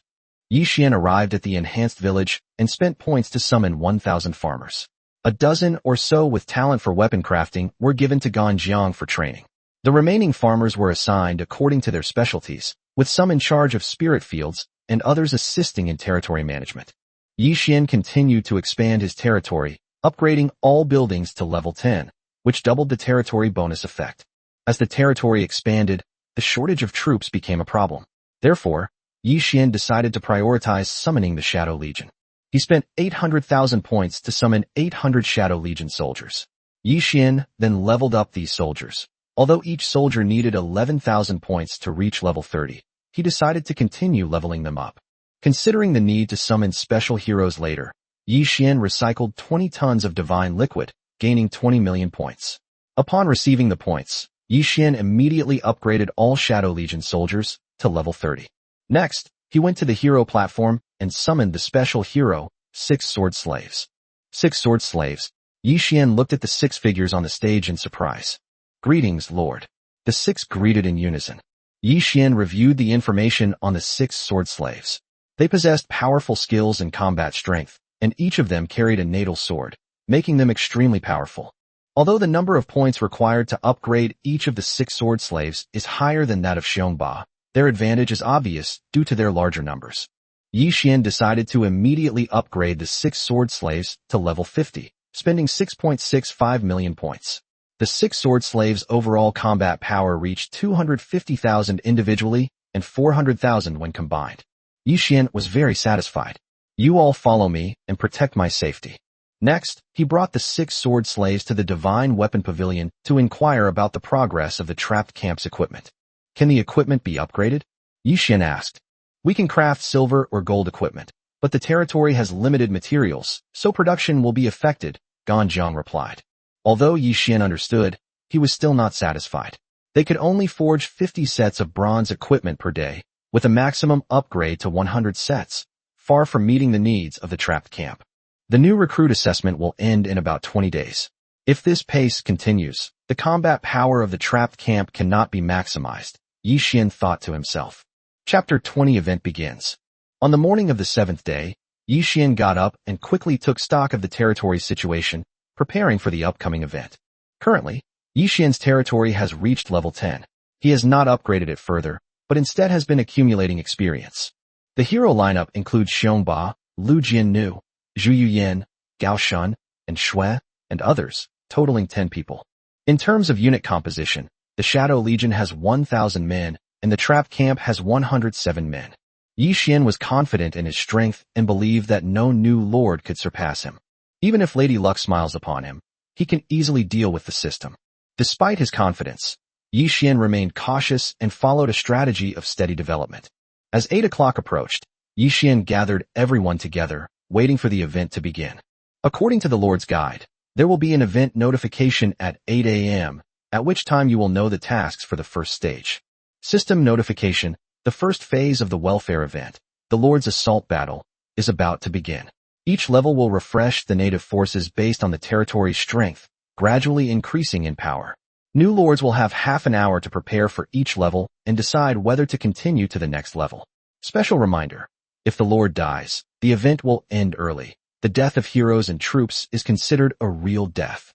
S1: Yi Xian arrived at the enhanced village and spent points to summon 1,000 farmers. A dozen or so with talent for weapon crafting were given to Ganjiang for training. The remaining farmers were assigned according to their specialties, with some in charge of spirit fields and others assisting in territory management. Yi Xian continued to expand his territory, upgrading all buildings to level 10, which doubled the territory bonus effect. As the territory expanded, the shortage of troops became a problem. Therefore, Yi Xian decided to prioritize summoning the Shadow Legion. He spent 800,000 points to summon 800 Shadow Legion soldiers. Yi Xian then leveled up these soldiers. Although each soldier needed 11,000 points to reach level 30, he decided to continue leveling them up. Considering the need to summon special heroes later, Yi Xian recycled 20 tons of divine liquid, gaining 20 million points. Upon receiving the points, Yi Xian immediately upgraded all Shadow Legion soldiers to level 30. Next, he went to the hero platform and summoned the special hero, 6 Sword Slaves. 6 Sword Slaves. Yi Xian looked at the 6 figures on the stage in surprise. Greetings, Lord. The 6 greeted in unison. Yi Xian reviewed the information on the 6 Sword Slaves. They possessed powerful skills and combat strength, and each of them carried a natal sword, making them extremely powerful. Although the number of points required to upgrade each of the 6 Sword Slaves is higher than that of Xiongba, their advantage is obvious due to their larger numbers. Yi Xian decided to immediately upgrade the 6 Sword Slaves to level 50, spending 6.65 million points. The 6 Sword Slaves' overall combat power reached 250,000 individually and 400,000 when combined. Yi Xian was very satisfied. You all follow me and protect my safety. Next, he brought the 6 Sword Slaves to the Divine Weapon Pavilion to inquire about the progress of the trapped camp's equipment. Can the equipment be upgraded? Yi Xian asked. We can craft silver or gold equipment, but the territory has limited materials, so production will be affected, Ganjiang replied. Although Yi Xian understood, he was still not satisfied. They could only forge 50 sets of bronze equipment per day, with a maximum upgrade to 100 sets, far from meeting the needs of the trapped camp. The new recruit assessment will end in about 20 days. If this pace continues, the combat power of the trapped camp cannot be maximized, Yi Xian thought to himself. Chapter 20 event begins. On the morning of the 7th day, Yi Xian got up and quickly took stock of the territory's situation, preparing for the upcoming event. Currently, Yi Xian's territory has reached level 10. He has not upgraded it further, but instead has been accumulating experience. The hero lineup includes Xiongba, Lu Jiannu, Zhu Yuyan, Gao Shun, and Shui, and others, totaling 10 people. In terms of unit composition, the Shadow Legion has 1,000 men, and the Trap Camp has 107 men. Yi Xian was confident in his strength and believed that no new lord could surpass him. Even if Lady Luck smiles upon him, he can easily deal with the system. Despite his confidence, Yi Xian remained cautious and followed a strategy of steady development. As 8 o'clock approached, Yi Xian gathered everyone together, waiting for the event to begin. According to the Lord's Guide, there will be an event notification at 8 a.m., at which time you will know the tasks for the first stage. System notification, the first phase of the welfare event, the Lord's Assault Battle, is about to begin. Each level will refresh the native forces based on the territory's strength, gradually increasing in power. New lords will have half an hour to prepare for each level and decide whether to continue to the next level. Special reminder: if the lord dies, the event will end early. The death of heroes and troops is considered a real death.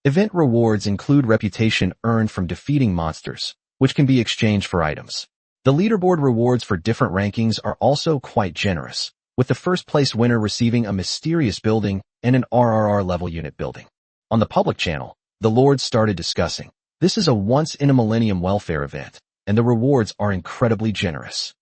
S1: Event rewards include reputation earned from defeating monsters, which can be exchanged for items. The leaderboard rewards for different rankings are also quite generous, with the first place winner receiving a mysterious building and an RRR level unit building. On the public channel, the lords started discussing. This is a once-in-a-millennium welfare event, and the rewards are incredibly generous.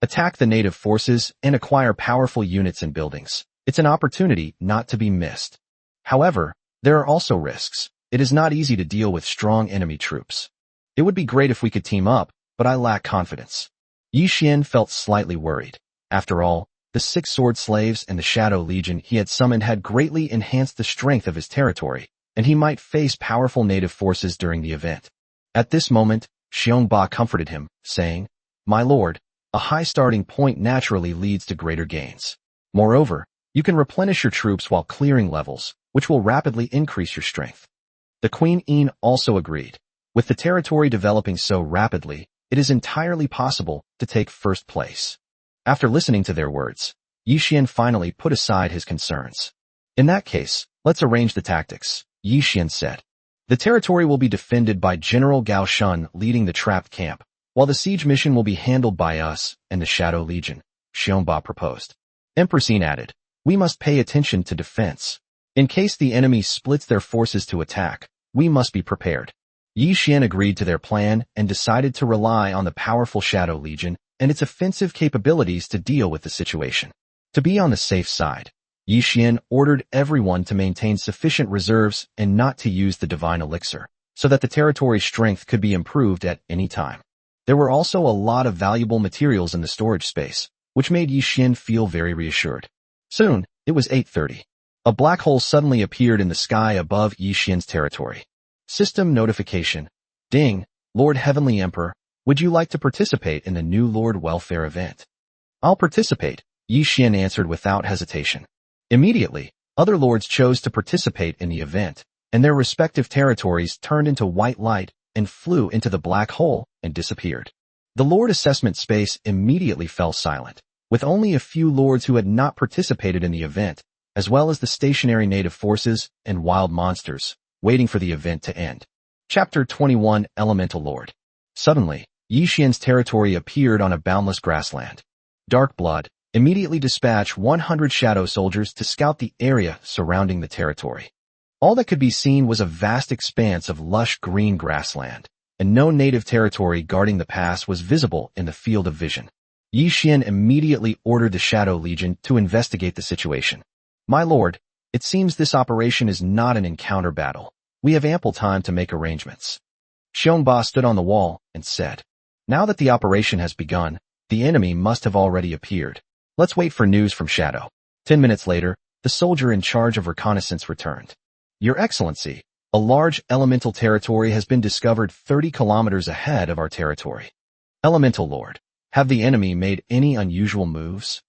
S1: Attack the native forces and acquire powerful units and buildings. It's an opportunity not to be missed. However, there are also risks. It is not easy to deal with strong enemy troops. It would be great if we could team up, but I lack confidence. Yi Xian felt slightly worried. After all, the 6 sword slaves and the Shadow Legion he had summoned had greatly enhanced the strength of his territory, and he might face powerful native forces during the event. At this moment, Xiongba comforted him, saying, "My lord, a high starting point naturally leads to greater gains. Moreover, you can replenish your troops while clearing levels, which will rapidly increase your strength." The Queen Yin also agreed. With the territory developing so rapidly, it is entirely possible to take first place. After listening to their words, Yi Xian finally put aside his concerns. "In that case, let's arrange the tactics," Yi Xian said. "The territory will be defended by General Gao Shun leading the trapped camp, while the siege mission will be handled by us and the Shadow Legion," Xiongba proposed. Empress Yin added, "We must pay attention to defense. In case the enemy splits their forces to attack, we must be prepared." Yi Xian agreed to their plan and decided to rely on the powerful Shadow Legion and its offensive capabilities to deal with the situation. To be on the safe side, Yi Xian ordered everyone to maintain sufficient reserves and not to use the divine elixir, so that the territory's strength could be improved at any time. There were also a lot of valuable materials in the storage space, which made Yi Xian feel very reassured. Soon, it was 8:30. A black hole suddenly appeared in the sky above Yi Xian's territory. System notification. Ding, Lord Heavenly Emperor, would you like to participate in the new Lord Welfare event? I'll participate, Yi Xian answered without hesitation. Immediately, other lords chose to participate in the event, and their respective territories turned into white light and flew into the black hole and disappeared. The Lord assessment space immediately fell silent, with only a few lords who had not participated in the event, as well as the stationary native forces and wild monsters, waiting for the event to end. Chapter 21 Elemental Lord. Suddenly, Yi Xian's territory appeared on a boundless grassland. Dark Blood immediately dispatched 100 shadow soldiers to scout the area surrounding the territory. All that could be seen was a vast expanse of lush green grassland, and no native territory guarding the pass was visible in the field of vision. Yi Xian immediately ordered the Shadow Legion to investigate the situation. "My lord, it seems this operation is not an encounter battle. We have ample time to make arrangements." Xiongba stood on the wall and said, "Now that the operation has begun, the enemy must have already appeared. Let's wait for news from Shadow." 10 minutes later, the soldier in charge of reconnaissance returned. "Your Excellency, a large elemental territory has been discovered 30 kilometers ahead of our territory." Elemental Lord, have the enemy made any unusual moves?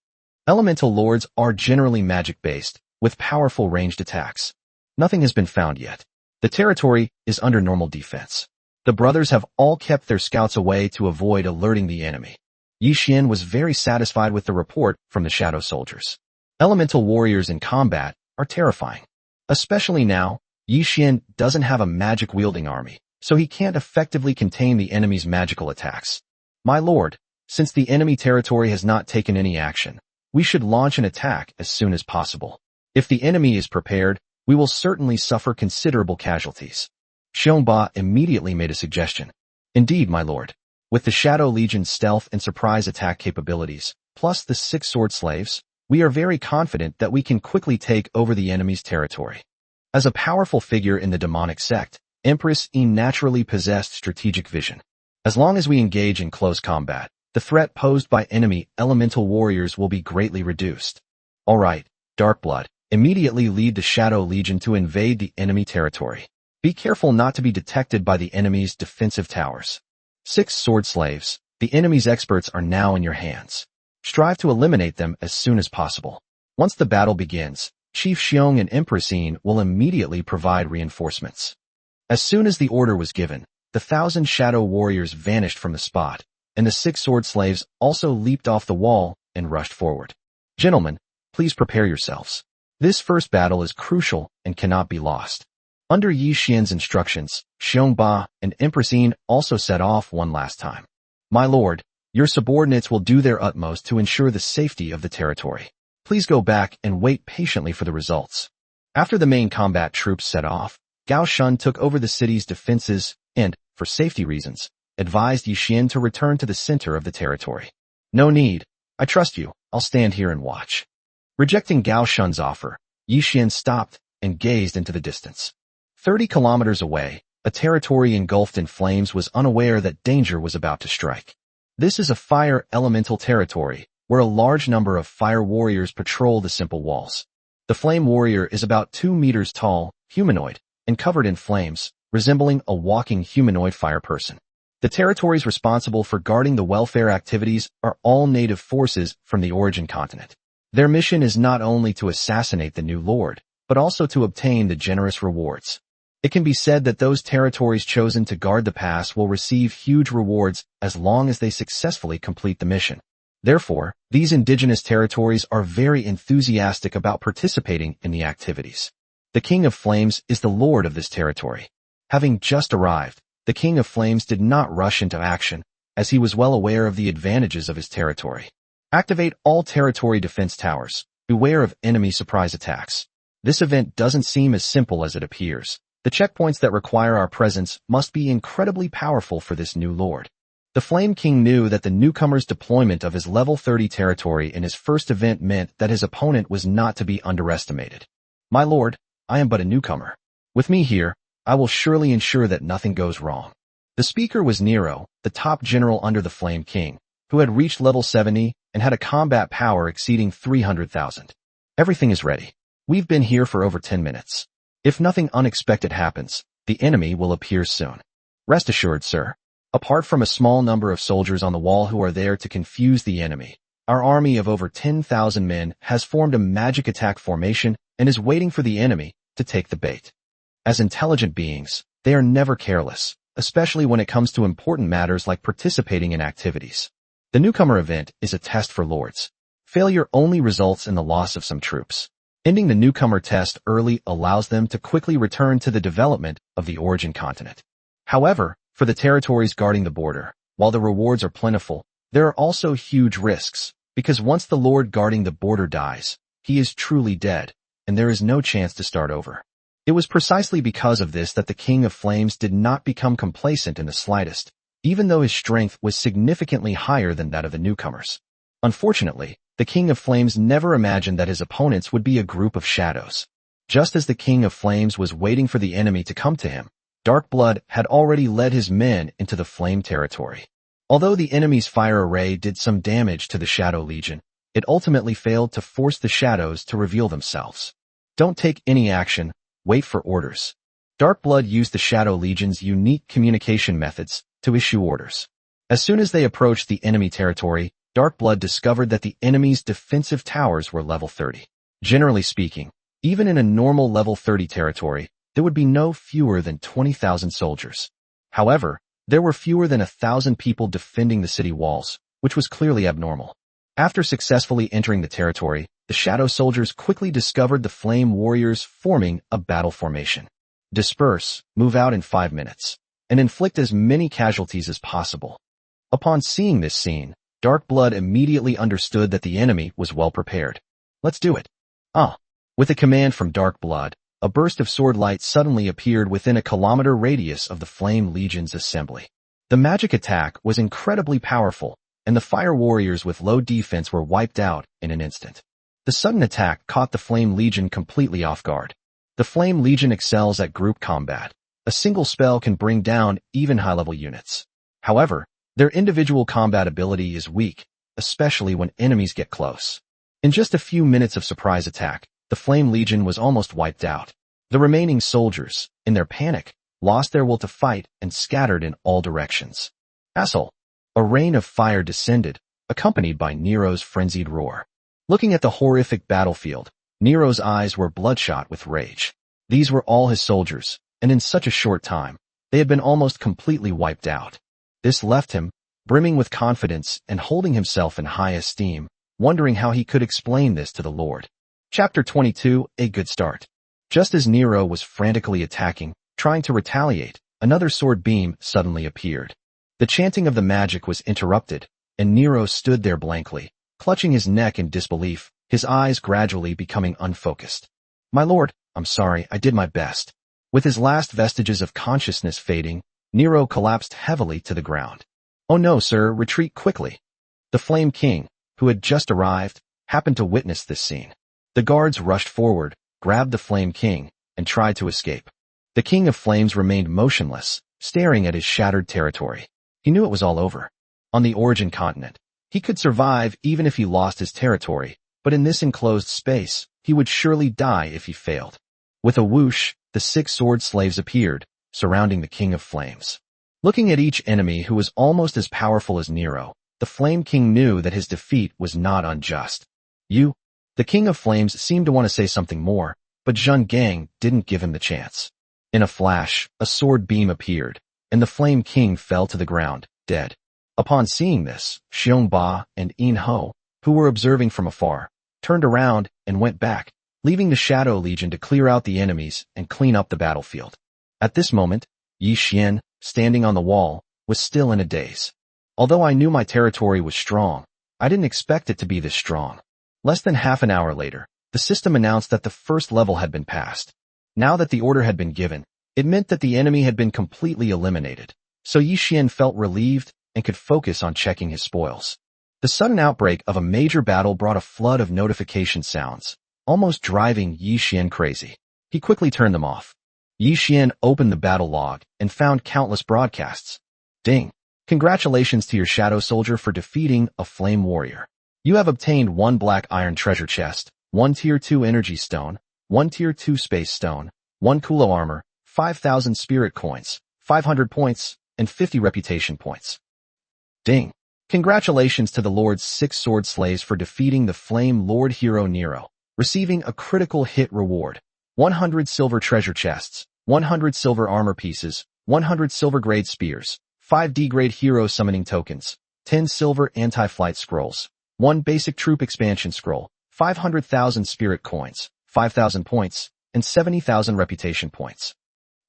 S1: Elemental Lords are generally magic-based, with powerful ranged attacks. Nothing has been found yet. The territory is under normal defense. The brothers have all kept their scouts away to avoid alerting the enemy. Yi Xian was very satisfied with the report from the Shadow Soldiers. Elemental warriors in combat are terrifying. Especially now, Yi Xian doesn't have a magic-wielding army, so he can't effectively contain the enemy's magical attacks. "My lord, since the enemy territory has not taken any action, we should launch an attack as soon as possible. If the enemy is prepared, we will certainly suffer considerable casualties." Xiongba immediately made a suggestion. "Indeed, my lord. With the Shadow Legion's stealth and surprise attack capabilities, plus the 6 sword slaves, we are very confident that we can quickly take over the enemy's territory. As a powerful figure in the demonic sect, Empress E naturally possessed strategic vision. As long as we engage in close combat, the threat posed by enemy elemental warriors will be greatly reduced. Alright, Darkblood, immediately lead the Shadow Legion to invade the enemy territory. Be careful not to be detected by the enemy's defensive towers. 6 sword slaves, the enemy's experts are now in your hands. Strive to eliminate them as soon as possible. Once the battle begins, Chief Xiong and Empress Yin will immediately provide reinforcements. As soon as the order was given, the 1,000 shadow warriors vanished from the spot, and the 6 sword slaves also leaped off the wall and rushed forward. Gentlemen, please prepare yourselves. This first battle is crucial and cannot be lost. Under Yi Xian's instructions, Xiong Ba and Empress Yin also set off one last time. My lord, your subordinates will do their utmost to ensure the safety of the territory. Please go back and wait patiently for the results. After the main combat troops set off, Gao Shun took over the city's defenses and, for safety reasons, advised Yi Xian to return to the center of the territory. No need. I trust you. I'll stand here and watch. Rejecting Gao Shun's offer, Yi Xian stopped and gazed into the distance. 30 kilometers away, a territory engulfed in flames was unaware that danger was about to strike. This is a fire elemental territory, where a large number of fire warriors patrol the simple walls. The flame warrior is about 2 meters tall, humanoid, and covered in flames, resembling a walking humanoid fire person. The territories responsible for guarding the welfare activities are all native forces from the origin continent. Their mission is not only to assassinate the new lord, but also to obtain the generous rewards. It can be said that those territories chosen to guard the pass will receive huge rewards as long as they successfully complete the mission. Therefore, these indigenous territories are very enthusiastic about participating in the activities. The King of Flames is the lord of this territory. Having just arrived, the King of Flames did not rush into action, as he was well aware of the advantages of his territory. Activate all territory defense towers. Beware of enemy surprise attacks. This event doesn't seem as simple as it appears. The checkpoints that require our presence must be incredibly powerful for this new lord. The Flame King knew that the newcomer's deployment of his level 30 territory in his first event meant that his opponent was not to be underestimated. My lord, I am but a newcomer. With me here, I will surely ensure that nothing goes wrong. The speaker was Nero, the top general under the Flame King, who had reached level 70 and had a combat power exceeding 300,000. Everything is ready. We've been here for over 10 minutes. If nothing unexpected happens, the enemy will appear soon. Rest assured, sir. Apart from a small number of soldiers on the wall who are there to confuse the enemy, our army of over 10,000 men has formed a magic attack formation and is waiting for the enemy to take the bait. As intelligent beings, they are never careless, especially when it comes to important matters like participating in activities. The newcomer event is a test for lords. Failure only results in the loss of some troops. Ending the newcomer test early allows them to quickly return to the development of the origin continent. However, for the territories guarding the border, while the rewards are plentiful, there are also huge risks, because once the lord guarding the border dies, he is truly dead, and there is no chance to start over. It was precisely because of this that the King of Flames did not become complacent in the slightest, even though his strength was significantly higher than that of the newcomers. Unfortunately, the King of Flames never imagined that his opponents would be a group of shadows. Just as the King of Flames was waiting for the enemy to come to him, Darkblood had already led his men into the flame territory. Although the enemy's fire array did some damage to the Shadow Legion, it ultimately failed to force the shadows to reveal themselves. Don't take any action, wait for orders. Darkblood used the Shadow Legion's unique communication methods to issue orders. As soon as they approached the enemy territory, Darkblood discovered that the enemy's defensive towers were level 30. Generally speaking, even in a normal level 30 territory, there would be no fewer than 20,000 soldiers. However, there were fewer than 1,000 people defending the city walls, which was clearly abnormal. After successfully entering the territory, the shadow soldiers quickly discovered the flame warriors forming a battle formation. Disperse, move out in 5 minutes, and inflict as many casualties as possible. Upon seeing this scene, Darkblood immediately understood that the enemy was well prepared. Let's do it. With a command from Darkblood, a burst of sword light suddenly appeared within a kilometer radius of the Flame Legion's assembly. The magic attack was incredibly powerful, and the fire warriors with low defense were wiped out in an instant. The sudden attack caught the Flame Legion completely off guard. The Flame Legion excels at group combat. A single spell can bring down even high-level units. However, their individual combat ability is weak, especially when enemies get close. In just a few minutes of surprise attack, the Flame Legion was almost wiped out. The remaining soldiers, in their panic, lost their will to fight and scattered in all directions. Asshole! A rain of fire descended, accompanied by Nero's frenzied roar. Looking at the horrific battlefield, Nero's eyes were bloodshot with rage. These were all his soldiers, and in such a short time, they had been almost completely wiped out. This left him, brimming with confidence and holding himself in high esteem, wondering how he could explain this to the Lord. Chapter 22, A Good Start. Just as Nero was frantically attacking, trying to retaliate, another sword beam suddenly appeared. The chanting of the magic was interrupted, and Nero stood there blankly, clutching his neck in disbelief, his eyes gradually becoming unfocused. My lord, I'm sorry, I did my best. With his last vestiges of consciousness fading, Nero collapsed heavily to the ground. Oh no, sir, retreat quickly. The Flame King, who had just arrived, happened to witness this scene. The guards rushed forward, grabbed the Flame King, and tried to escape. The King of Flames remained motionless, staring at his shattered territory. He knew it was all over. On the Origin continent, he could survive even if he lost his territory, but in this enclosed space, he would surely die if he failed. With a whoosh, the 6 sword slaves appeared, surrounding the King of Flames. Looking at each enemy who was almost as powerful as Nero, the Flame King knew that his defeat was not unjust. You? The King of Flames seemed to want to say something more, but Zheng Gang didn't give him the chance. In a flash, a sword beam appeared, and the Flame King fell to the ground, dead. Upon seeing this, Xiongba and Yin Ho, who were observing from afar, turned around and went back, leaving the Shadow Legion to clear out the enemies and clean up the battlefield. At this moment, Yi Xian, standing on the wall, was still in a daze. Although I knew my territory was strong, I didn't expect it to be this strong. Less than half an hour later, the system announced that the first level had been passed. Now that the order had been given, it meant that the enemy had been completely eliminated, so Yi Xian felt relieved and could focus on checking his spoils. The sudden outbreak of a major battle brought a flood of notification sounds, almost driving Yi Xian crazy. He quickly turned them off. Yi Xian opened the battle log and found countless broadcasts. Ding! Congratulations to your shadow soldier for defeating a flame warrior. You have obtained 1 black iron treasure chest, 1 tier 2 energy stone, 1 tier 2 space stone, 1 Kulo armor, 5,000 spirit coins, 500 points, and 50 reputation points. Ding! Congratulations to the Lord's 6 sword slaves for defeating the flame lord hero Nero, receiving a critical hit reward. 100 silver treasure chests, 100 silver armor pieces, 100 silver grade spears, 5 D-grade hero summoning tokens, 10 silver anti-flight scrolls, 1 basic troop expansion scroll, 500,000 spirit coins, 5,000 points, and 70,000 reputation points.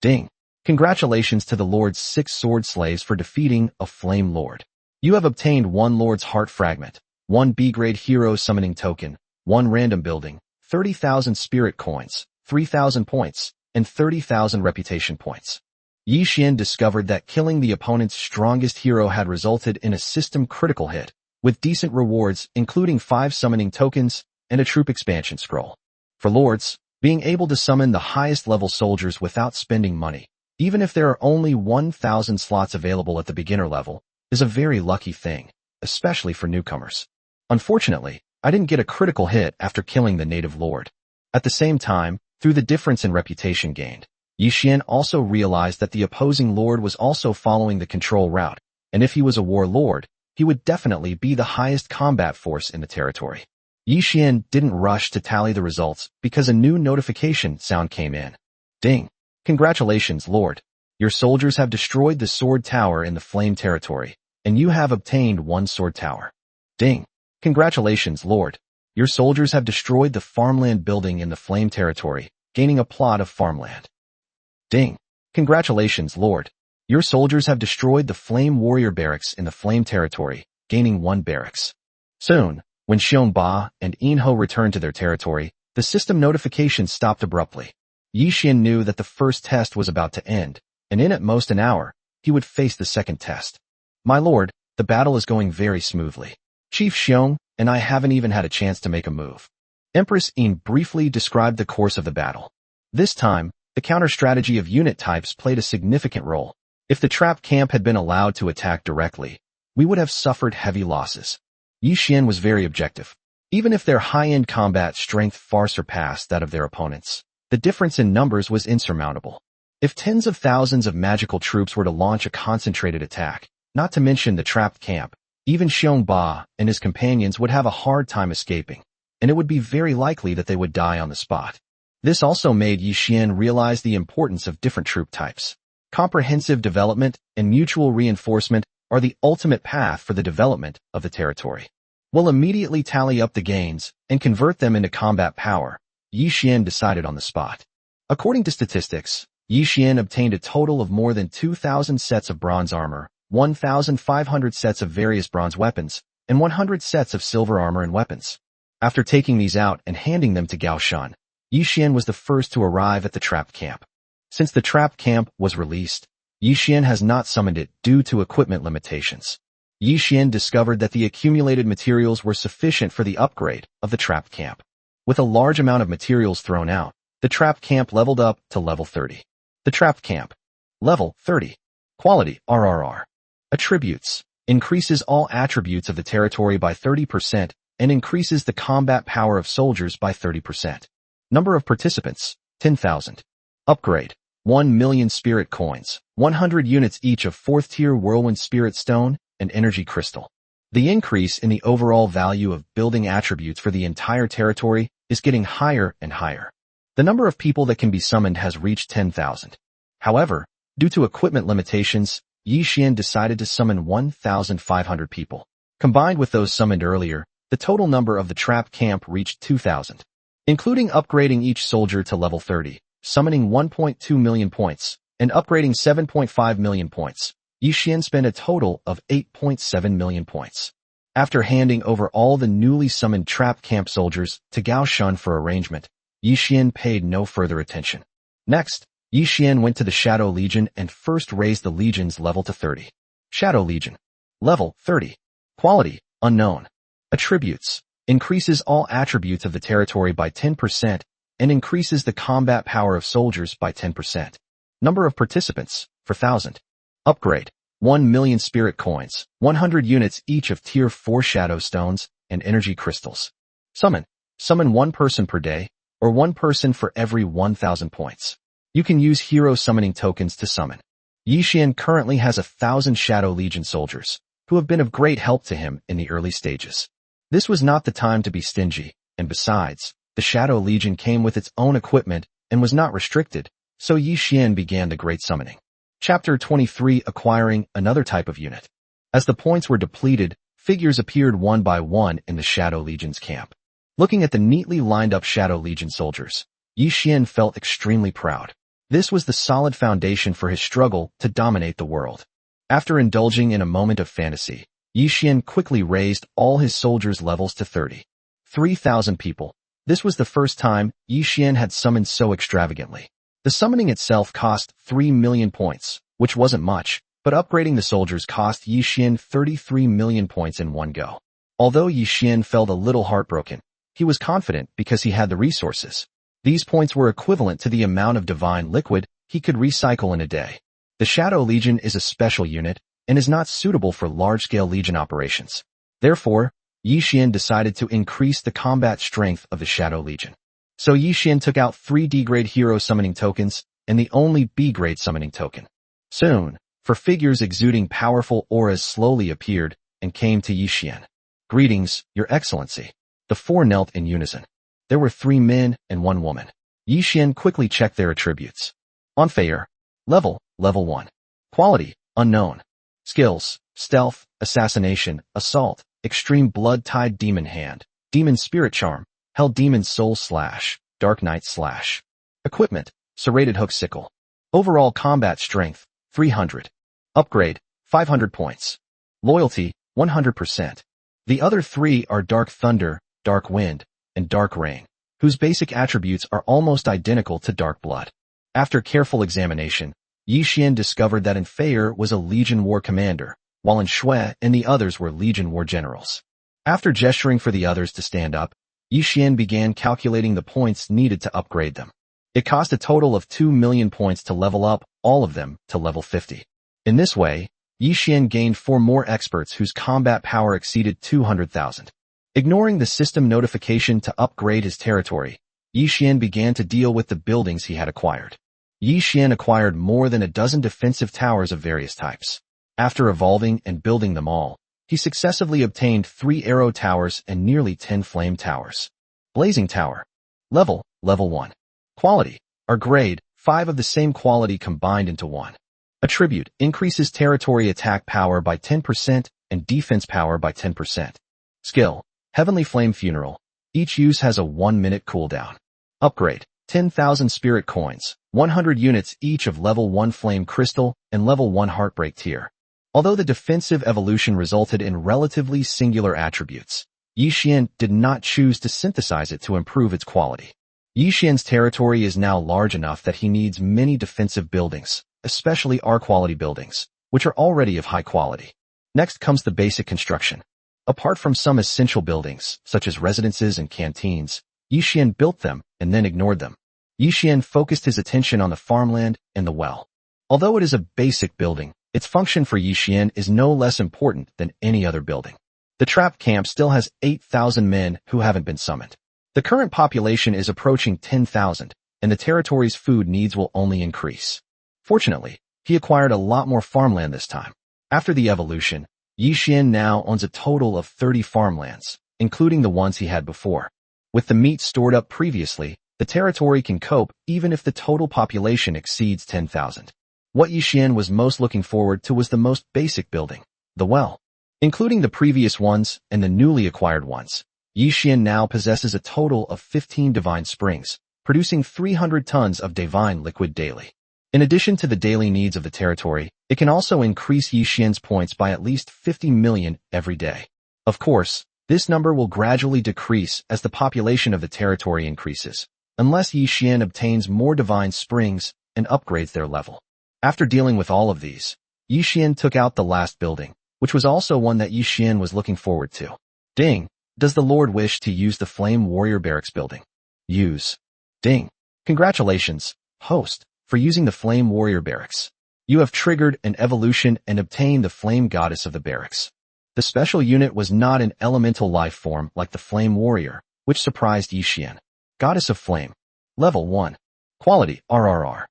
S1: Ding! Congratulations to the Lord's 6 sword slaves for defeating a flame lord. You have obtained 1 Lord's Heart Fragment, 1 B-grade hero summoning token, 1 random building, 30,000 spirit coins, 3,000 points, and 30,000 reputation points. Yi Xian discovered that killing the opponent's strongest hero had resulted in a system critical hit, with decent rewards including 5 summoning tokens and a troop expansion scroll. For lords, being able to summon the highest level soldiers without spending money, even if there are only 1,000 slots available at the beginner level, is a very lucky thing, especially for newcomers. Unfortunately, I didn't get a critical hit after killing the native lord. At the same time, through the difference in reputation gained, Yi Xian also realized that the opposing lord was also following the control route, and if he was a war lord, he would definitely be the highest combat force in the territory. Yi Xian didn't rush to tally the results because a new notification sound came in. Ding! Congratulations, Lord. Your soldiers have destroyed the sword tower in the flame territory, and you have obtained 1 sword tower. Ding! Congratulations, Lord. Your soldiers have destroyed the farmland building in the flame territory, gaining a plot of farmland. Ding! Congratulations, Lord. Your soldiers have destroyed the flame warrior barracks in the flame territory, gaining 1 barracks. Soon, when Xiongba and Yin Ho returned to their territory, the system notification stopped abruptly. Yi Xian knew that the first test was about to end, and in at most an hour, he would face the second test. My lord, the battle is going very smoothly. Chief Xiong and I haven't even had a chance to make a move. Empress Yin briefly described the course of the battle. This time, the counter-strategy of unit types played a significant role. If the trap camp had been allowed to attack directly, we would have suffered heavy losses. Yi Xian was very objective. Even if their high-end combat strength far surpassed that of their opponents, the difference in numbers was insurmountable. If tens of thousands of magical troops were to launch a concentrated attack, not to mention the trapped camp, even Xiong Ba and his companions would have a hard time escaping, and it would be very likely that they would die on the spot. This also made Yi Xian realize the importance of different troop types. Comprehensive development and mutual reinforcement are the ultimate path for the development of the territory. We'll immediately tally up the gains and convert them into combat power, Yi Xian decided on the spot. According to statistics, Yi Xian obtained a total of more than 2,000 sets of bronze armor, 1,500 sets of various bronze weapons, and 100 sets of silver armor and weapons. After taking these out and handing them to Gao Shan, Yi Xian was the first to arrive at the trapped camp. Since the trapped camp was released, Yi Xian has not summoned it due to equipment limitations. Yi Xian discovered that the accumulated materials were sufficient for the upgrade of the trapped camp. With a large amount of materials thrown out, the trapped camp leveled up to level 30. The trapped camp. Level 30. Quality RRR. Attributes. Increases all attributes of the territory by 30% and increases the combat power of soldiers by 30%. Number of participants, 10,000. Upgrade. 1 million spirit coins, 100 units each of 4th tier whirlwind spirit stone, and energy crystal. The increase in the overall value of building attributes for the entire territory is getting higher and higher. The number of people that can be summoned has reached 10,000. However, due to equipment limitations, Yi Xian decided to summon 1,500 people. Combined with those summoned earlier, the total number of the trap camp reached 2,000. Including upgrading each soldier to level 30, summoning 1.2 million points, and upgrading 7.5 million points. Yi Xian spent a total of 8.7 million points. After handing over all the newly summoned trap camp soldiers to Gao Shan for arrangement, Yi Xian paid no further attention. Next, Yi Xian went to the Shadow Legion and first raised the Legion's level to 30. Shadow Legion. Level 30. Quality, unknown. Attributes. Increases all attributes of the territory by 10% and increases the combat power of soldiers by 10%. Number of participants, 4,000. Upgrade. 1 million spirit coins, 100 units each of tier 4 shadow stones, and energy crystals. Summon. Summon one person per day, or one person for every 1,000 points. You can use hero summoning tokens to summon. Yi Xian currently has 1,000 Shadow Legion soldiers, who have been of great help to him in the early stages. This was not the time to be stingy, and besides, the Shadow Legion came with its own equipment and was not restricted, so Yi Xian began the Great Summoning. Chapter 23 Acquiring another type of unit. As the points were depleted, figures appeared one by one in the Shadow Legion's camp. Looking at the neatly lined up Shadow Legion soldiers, Yi Xian felt extremely proud. This was the solid foundation for his struggle to dominate the world. After indulging in a moment of fantasy, Yi Xian quickly raised all his soldiers' levels to 30. 3,000 people. This was the first time Yi Xian had summoned so extravagantly. The summoning itself cost 3 million points, which wasn't much, but upgrading the soldiers cost Yi Xian 33 million points in one go. Although Yi Xian felt a little heartbroken, he was confident because he had the resources. These points were equivalent to the amount of divine liquid he could recycle in a day. The Shadow Legion is a special unit and is not suitable for large-scale Legion operations. Therefore, Yi Xian decided to increase the combat strength of the Shadow Legion. So Yi Xian took out 3 D-grade hero summoning tokens and the only B-grade summoning token. Soon, 4 figures exuding powerful auras slowly appeared and came to Yi Xian. Greetings, Your Excellency. The 4 knelt in unison. There were 3 men and 1 woman. Yi Xian quickly checked their attributes. On Fair. Level 1. Quality, unknown. Skills, stealth, assassination, assault, extreme blood-tied demon hand, demon spirit charm, hell demon soul slash, dark knight slash. Equipment, serrated hook sickle. Overall combat strength, 300. Upgrade, 500 points. Loyalty, 100%. The other 3 are dark thunder, dark wind, and dark rain, whose basic attributes are almost identical to dark blood. After careful examination, Yi Xian discovered that Fair was a Legion war commander, while in Shui and the others were Legion war generals. After gesturing for the others to stand up, Yi Xian began calculating the points needed to upgrade them. It cost a total of 2 million points to level up all of them to level 50. In this way, Yi Xian gained 4 more experts whose combat power exceeded 200,000. Ignoring the system notification to upgrade his territory, Yi Xian began to deal with the buildings he had acquired. Yi Xian acquired more than a dozen defensive towers of various types. After evolving and building them all, he successively obtained 3 arrow towers and nearly 10 flame towers. Blazing Tower. Level 1. Quality, or grade, 5 of the same quality combined into 1. Attribute, increases territory attack power by 10% and defense power by 10%. Skill, Heavenly Flame Funeral. Each use has a 1-minute cooldown. Upgrade, 10,000 spirit coins, 100 units each of level 1 Flame Crystal and level 1 Heartbreak tier. Although the defensive evolution resulted in relatively singular attributes, Yi Xian did not choose to synthesize it to improve its quality. Yi Xian's territory is now large enough that he needs many defensive buildings, especially R-quality buildings, which are already of high quality. Next comes the basic construction. Apart from some essential buildings, such as residences and canteens, Yi Xian built them and then ignored them. Yi Xian focused his attention on the farmland and the well. Although it is a basic building, its function for Yi Xian is no less important than any other building. The trap camp still has 8,000 men who haven't been summoned. The current population is approaching 10,000, and the territory's food needs will only increase. Fortunately, he acquired a lot more farmland this time. After the evolution, Yi Xian now owns a total of 30 farmlands, including the ones he had before. With the meat stored up previously, the territory can cope even if the total population exceeds 10,000. What Yi Xian was most looking forward to was the most basic building, the well. Including the previous ones and the newly acquired ones, Yi Xian now possesses a total of 15 divine springs, producing 300 tons of divine liquid daily. In addition to the daily needs of the territory, it can also increase Yi Xian's points by at least 50 million every day. Of course, this number will gradually decrease as the population of the territory increases, unless Yi Xian obtains more divine springs and upgrades their level. After dealing with all of these, Yi Xian took out the last building, which was also one that Yi Xian was looking forward to. Ding! Does the Lord wish to use the Flame Warrior Barracks building? Use. Ding! Congratulations, host, for using the Flame Warrior Barracks. You have triggered an evolution and obtained the Flame Goddess of the Barracks. The special unit was not an elemental life form like the Flame Warrior, which surprised Yi Xian. Goddess of Flame. Level 1. Quality, RRR.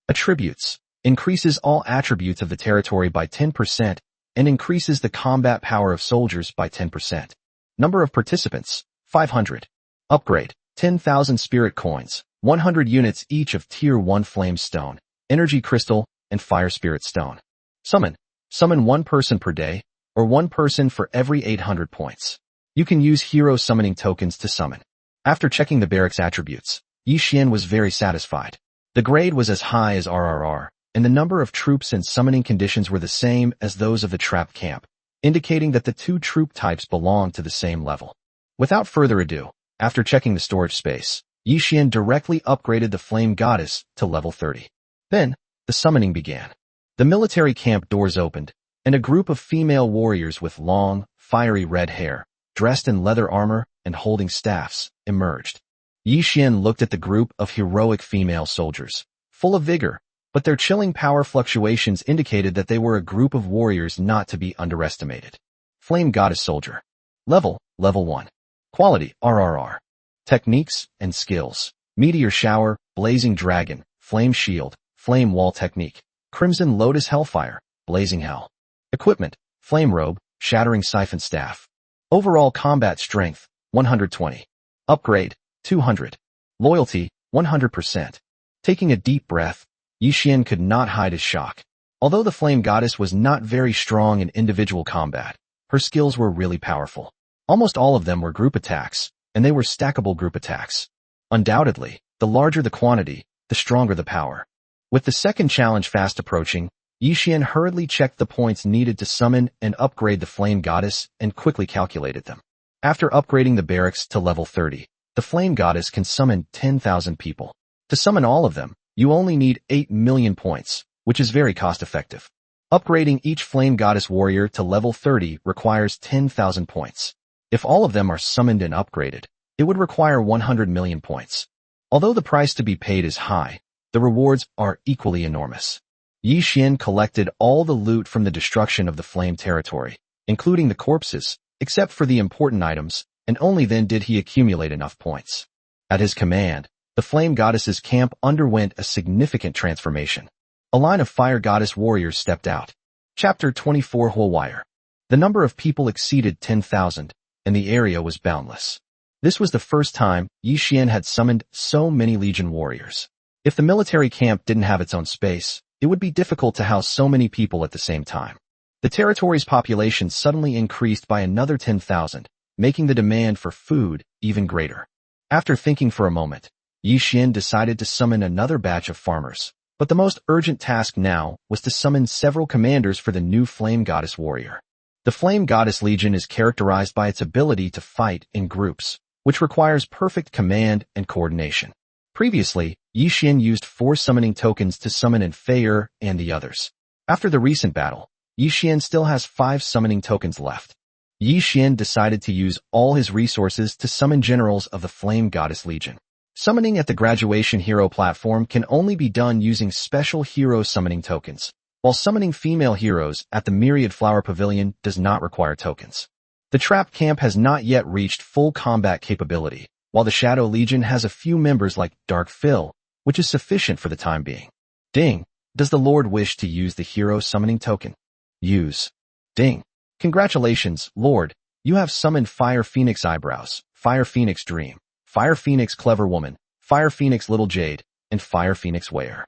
S1: Attributes. Increases all attributes of the territory by 10% and increases the combat power of soldiers by 10%. Number of participants, 500. Upgrade, 10,000 spirit coins, 100 units each of Tier 1 Flame Stone, Energy Crystal, and Fire Spirit Stone. Summon. Summon 1 person per day, or 1 person for every 800 points. You can use hero summoning tokens to summon. After checking the barracks attributes, Yi Xian was very satisfied. The grade was as high as RRR, and the number of troops and summoning conditions were the same as those of the trap camp, indicating that the 2 troop types belong to the same level. Without further ado, after checking the storage space, Yi Xian directly upgraded the Flame Goddess to level 30. Then, the summoning began. The military camp doors opened, and a group of female warriors with long, fiery red hair, dressed in leather armor and holding staffs, emerged. Yi Xian looked at the group of heroic female soldiers, full of vigor, but their chilling power fluctuations indicated that they were a group of warriors not to be underestimated. Flame Goddess Soldier. Level 1. Quality, RRR. Techniques and skills. Meteor Shower, Blazing Dragon, Flame Shield, Flame Wall Technique, Crimson Lotus Hellfire, Blazing Hell. Equipment, Flame Robe, Shattering Siphon Staff. Overall combat strength, 120. Upgrade, 200. Loyalty, 100%. Taking a deep breath, Yi Xian could not hide his shock. Although the Flame Goddess was not very strong in individual combat, her skills were really powerful. Almost all of them were group attacks, and they were stackable group attacks. Undoubtedly, the larger the quantity, the stronger the power. With the second challenge fast approaching, Yi Xian hurriedly checked the points needed to summon and upgrade the Flame Goddess and quickly calculated them. After upgrading the barracks to level 30, the Flame Goddess can summon 10,000 people. To summon all of them, you only need 8 million points, which is very cost-effective. Upgrading each Flame Goddess warrior to level 30 requires 10,000 points. If all of them are summoned and upgraded, it would require 100 million points. Although the price to be paid is high, the rewards are equally enormous. Yi Xian collected all the loot from the destruction of the Flame territory, including the corpses, except for the important items, and only then did he accumulate enough points. At his command, the Flame Goddess's camp underwent a significant transformation. A line of Fire Goddess warriors stepped out. Chapter 24 Huowire. The number of people exceeded 10,000, and the area was boundless. This was the first time Yi Xian had summoned so many Legion warriors. If the military camp didn't have its own space, it would be difficult to house so many people at the same time. The territory's population suddenly increased by another 10,000, making the demand for food even greater. After thinking for a moment, Yi Xian decided to summon another batch of farmers. But the most urgent task now was to summon several commanders for the new Flame Goddess warrior. The Flame Goddess Legion is characterized by its ability to fight in groups, which requires perfect command and coordination. Previously, Yi Xian used 4 summoning tokens to summon Infeir and the others. After the recent battle, Yi Xian still has 5 summoning tokens left. Yi Xian decided to use all his resources to summon generals of the Flame Goddess Legion. Summoning at the Graduation Hero platform can only be done using special hero summoning tokens, while summoning female heroes at the Myriad Flower Pavilion does not require tokens. The Trap Camp has not yet reached full combat capability, while the Shadow Legion has a few members like Dark Phil, which is sufficient for the time being. Ding! Does the Lord wish to use the hero summoning token? Use. Ding! Congratulations, Lord! You have summoned Fire Phoenix Eyebrows, Fire Phoenix Dream, Fire Phoenix Clever Woman, Fire Phoenix Little Jade, and Fire Phoenix Wear.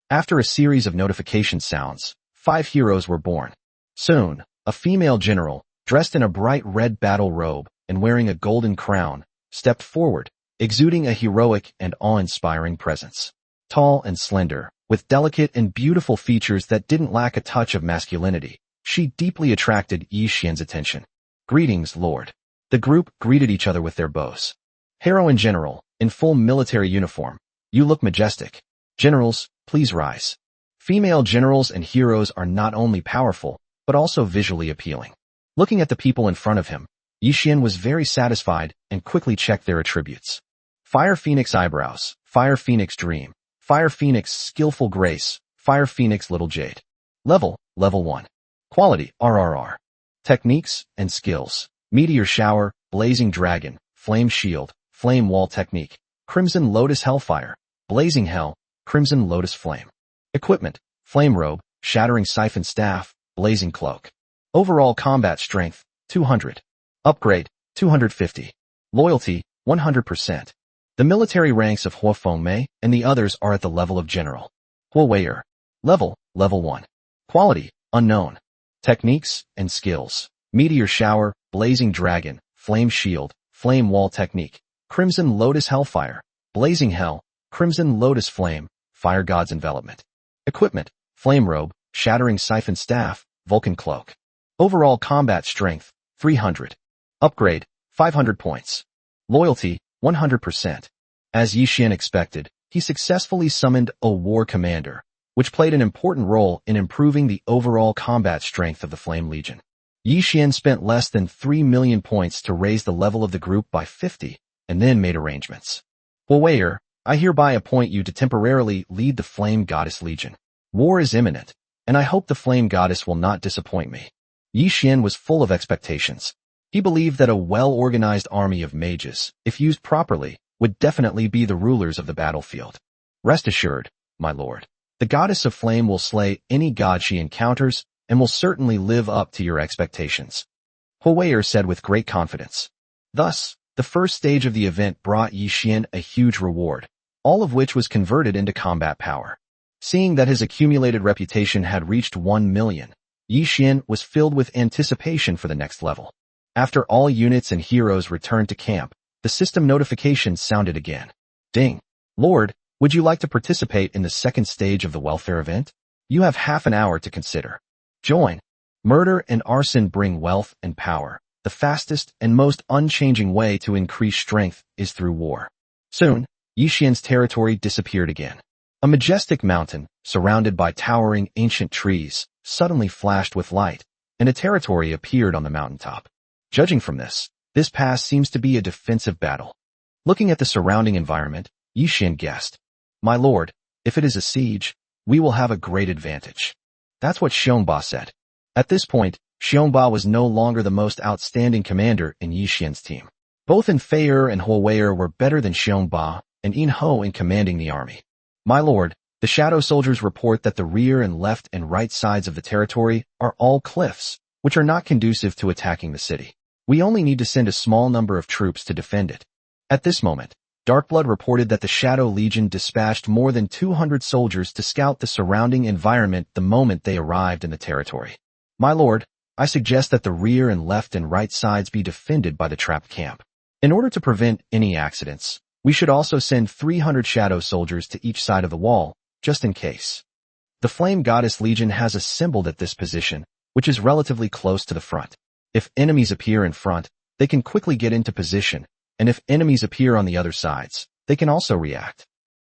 S1: After a series of notification sounds, 5 heroes were born. Soon, a female general, dressed in a bright red battle robe and wearing a golden crown, stepped forward, exuding a heroic and awe-inspiring presence. Tall and slender, with delicate and beautiful features that didn't lack a touch of masculinity, she deeply attracted Yi Xian's attention. Greetings, Lord. The group greeted each other with their bows. Heroine General, in full military uniform, you look majestic. Generals, please rise. Female generals and heroes are not only powerful, but also visually appealing. Looking at the people in front of him, Yi Xian was very satisfied and quickly checked their attributes. Fire Phoenix Eyebrows, Fire Phoenix Dream, Fire Phoenix Skillful Grace, Fire Phoenix Little Jade. Level 1. Quality, RRR. Techniques and skills, Meteor Shower, Blazing Dragon, Flame Shield, Flame Wall Technique, Crimson Lotus Hellfire, Blazing Hell, Crimson Lotus Flame. Equipment, Flame Robe, Shattering Siphon Staff, Blazing Cloak. Overall combat strength, 200. Upgrade, 250. Loyalty, 100%. The military ranks of Hua Fengmei and the others are at the level of General. Huowire. Level 1. Quality, Unknown. Techniques and skills, Meteor Shower, Blazing Dragon, Flame Shield, Flame Wall Technique, Crimson Lotus Hellfire, Blazing Hell, Crimson Lotus Flame, Fire God's Envelopment. Equipment, Flame Robe, Shattering Siphon Staff, Vulcan Cloak. Overall combat strength, 300. Upgrade, 500 points. Loyalty, 100%. As Yi Xian expected, he successfully summoned a War Commander, which played an important role in improving the overall combat strength of the Flame Legion. Yi Xian spent less than 3 million points to raise the level of the group by 50, and then made arrangements. Huowire, I hereby appoint you to temporarily lead the Flame Goddess Legion. War is imminent, and I hope the Flame Goddess will not disappoint me. Yi Xian was full of expectations. He believed that a well-organized army of mages, if used properly, would definitely be the rulers of the battlefield. Rest assured, my lord. The Goddess of Flame will slay any god she encounters and will certainly live up to your expectations. Huowire said with great confidence. Thus, the first stage of the event brought Yi Xian a huge reward, all of which was converted into combat power. Seeing that his accumulated reputation had reached 1 million, Yi Xian was filled with anticipation for the next level. After all units and heroes returned to camp, the system notification sounded again. Ding! Lord, would you like to participate in the second stage of the welfare event? You have half an hour to consider. Join. Murder and arson bring wealth and power. The fastest and most unchanging way to increase strength is through war. Soon, Yi Xian's territory disappeared again. A majestic mountain, surrounded by towering ancient trees, suddenly flashed with light, and a territory appeared on the mountaintop. Judging from this pass seems to be a defensive battle. Looking at the surrounding environment, Yi Xian guessed, "My lord, if it is a siege, we will have a great advantage." That's what Xiongba said. At this point, Xiongba was no longer the most outstanding commander in Yi Xian's team. Both Feier and Huoweier were better than Xiongba and Yin Ho in commanding the army. "My lord, the shadow soldiers report that the rear and left and right sides of the territory are all cliffs, which are not conducive to attacking the city. We only need to send a small number of troops to defend it." At this moment, Darkblood reported that the Shadow Legion dispatched more than 200 soldiers to scout the surrounding environment the moment they arrived in the territory. "My lord, I suggest that the rear and left and right sides be defended by the trapped camp. In order to prevent any accidents, we should also send 300 shadow soldiers to each side of the wall, just in case. The Flame Goddess Legion has assembled at this position, which is relatively close to the front. If enemies appear in front, they can quickly get into position, and if enemies appear on the other sides, they can also react."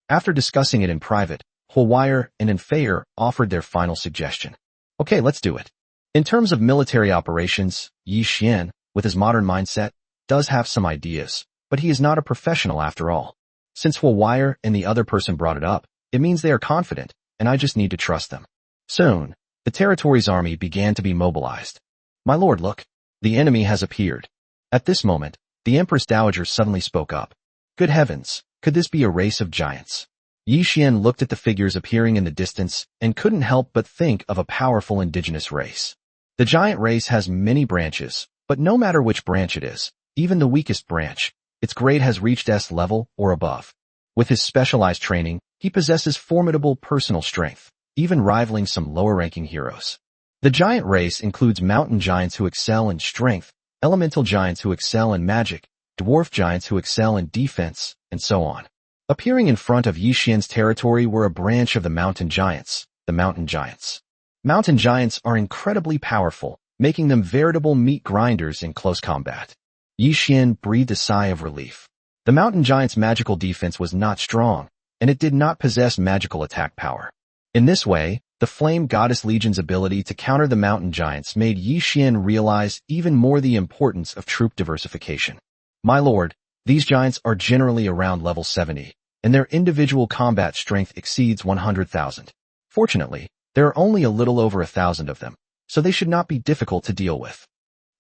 S1: After discussing it in private, Huoweier and Feier offered their final suggestion. "Okay, let's do it." In terms of military operations, Yi Xian, with his modern mindset, does have some ideas, but he is not a professional after all. Since Huoweier and the other person brought it up, it means they are confident, and I just need to trust them. Soon, the territory's army began to be mobilized. "My lord, look, the enemy has appeared." At this moment, the Empress Dowager suddenly spoke up. "Good heavens, could this be a race of giants?" Yi Xian looked at the figures appearing in the distance and couldn't help but think of a powerful indigenous race. The giant race has many branches, but no matter which branch it is, even the weakest branch, its grade has reached S level or above. With his specialized training, he possesses formidable personal strength, even rivaling some lower-ranking heroes. The giant race includes mountain giants who excel in strength, elemental giants who excel in magic, dwarf giants who excel in defense, and so on. Appearing in front of Yi Xian's territory were a branch of the mountain giants, the mountain giants. Mountain giants are incredibly powerful, making them veritable meat grinders in close combat. Yi Xian breathed a sigh of relief. The mountain giant's magical defense was not strong, and it did not possess magical attack power. In this way, the Flame Goddess Legion's ability to counter the mountain giants made Yi Xian realize even more the importance of troop diversification. "My lord, these giants are generally around level 70, and their individual combat strength exceeds 100,000. Fortunately, there are only a little over 1,000 of them, so they should not be difficult to deal with."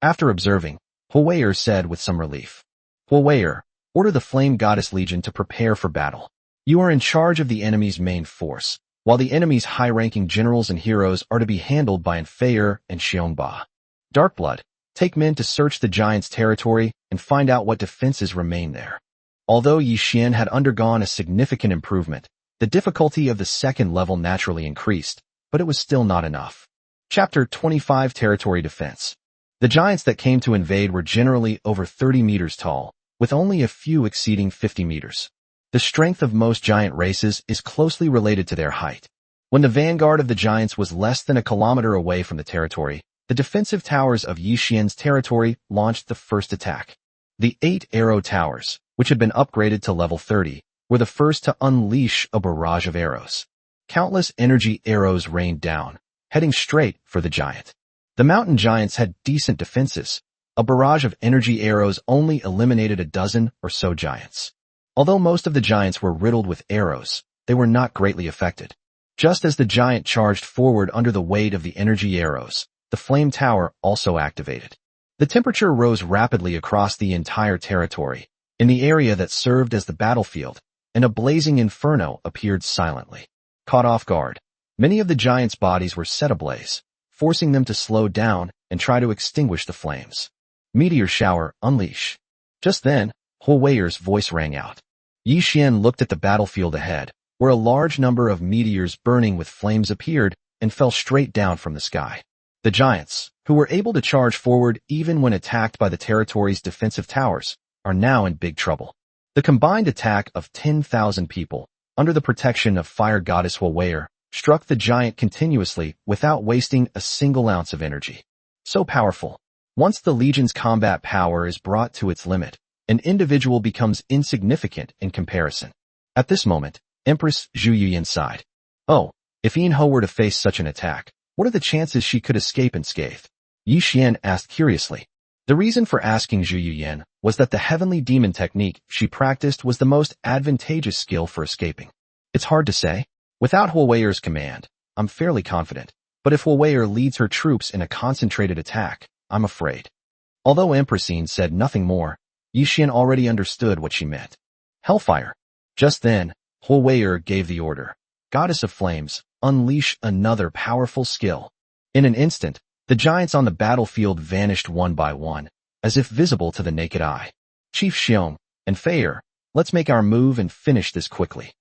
S1: After observing, Huoweier said with some relief, "Huoweier, order the Flame Goddess Legion to prepare for battle. You are in charge of the enemy's main force, while the enemy's high-ranking generals and heroes are to be handled by Feier and Xiongba. Darkblood, take men to search the giant's territory and find out what defenses remain there." Although Yi Xian had undergone a significant improvement, the difficulty of the second level naturally increased, but it was still not enough. Chapter 25 Territory Defense. The giants that came to invade were generally over 30 meters tall, with only a few exceeding 50 meters. The strength of most giant races is closely related to their height. When the vanguard of the giants was less than a kilometer away from the territory, the defensive towers of Yi Xian's territory launched the first attack. The 8 arrow towers, which had been upgraded to level 30, were the first to unleash a barrage of arrows. Countless energy arrows rained down, heading straight for the giant. The mountain giants had decent defenses. A barrage of energy arrows only eliminated a dozen or so giants. Although most of the giants were riddled with arrows, they were not greatly affected. Just as the giant charged forward under the weight of the energy arrows, the flame tower also activated. The temperature rose rapidly across the entire territory. In the area that served as the battlefield, and a blazing inferno appeared silently. Caught off guard, many of the giants' bodies were set ablaze, forcing them to slow down and try to extinguish the flames. "Meteor shower, unleash." Just then, Huoweier's voice rang out. Yi Xian looked at the battlefield ahead, where a large number of meteors burning with flames appeared and fell straight down from the sky. The giants, who were able to charge forward even when attacked by the territory's defensive towers, are now in big trouble. The combined attack of 10,000 people, under the protection of Fire Goddess Huoweier, struck the giant continuously without wasting a single ounce of energy. So powerful. Once the Legion's combat power is brought to its limit, an individual becomes insignificant in comparison. At this moment, Empress Zhu Yuyan sighed. "Oh, if Yin Ho were to face such an attack, What are the chances she could escape unscathed? Yi Xian asked curiously. The reason for asking Zhu Yuyan was that the heavenly demon technique she practiced was the most advantageous skill for escaping. It's hard to say. Without Huoweier's command, I'm fairly confident. But if Huoweier leads her troops in a concentrated attack, I'm afraid. Although Empressine said nothing more, Yi Xian already understood what she meant. Hellfire. Just then, Huoweier gave the order. Goddess of Flames, unleash another powerful skill. In an instant, the giants on the battlefield vanished one by one, as if visible to the naked eye. Chief Xiong and Feier, let's make our move and finish this quickly.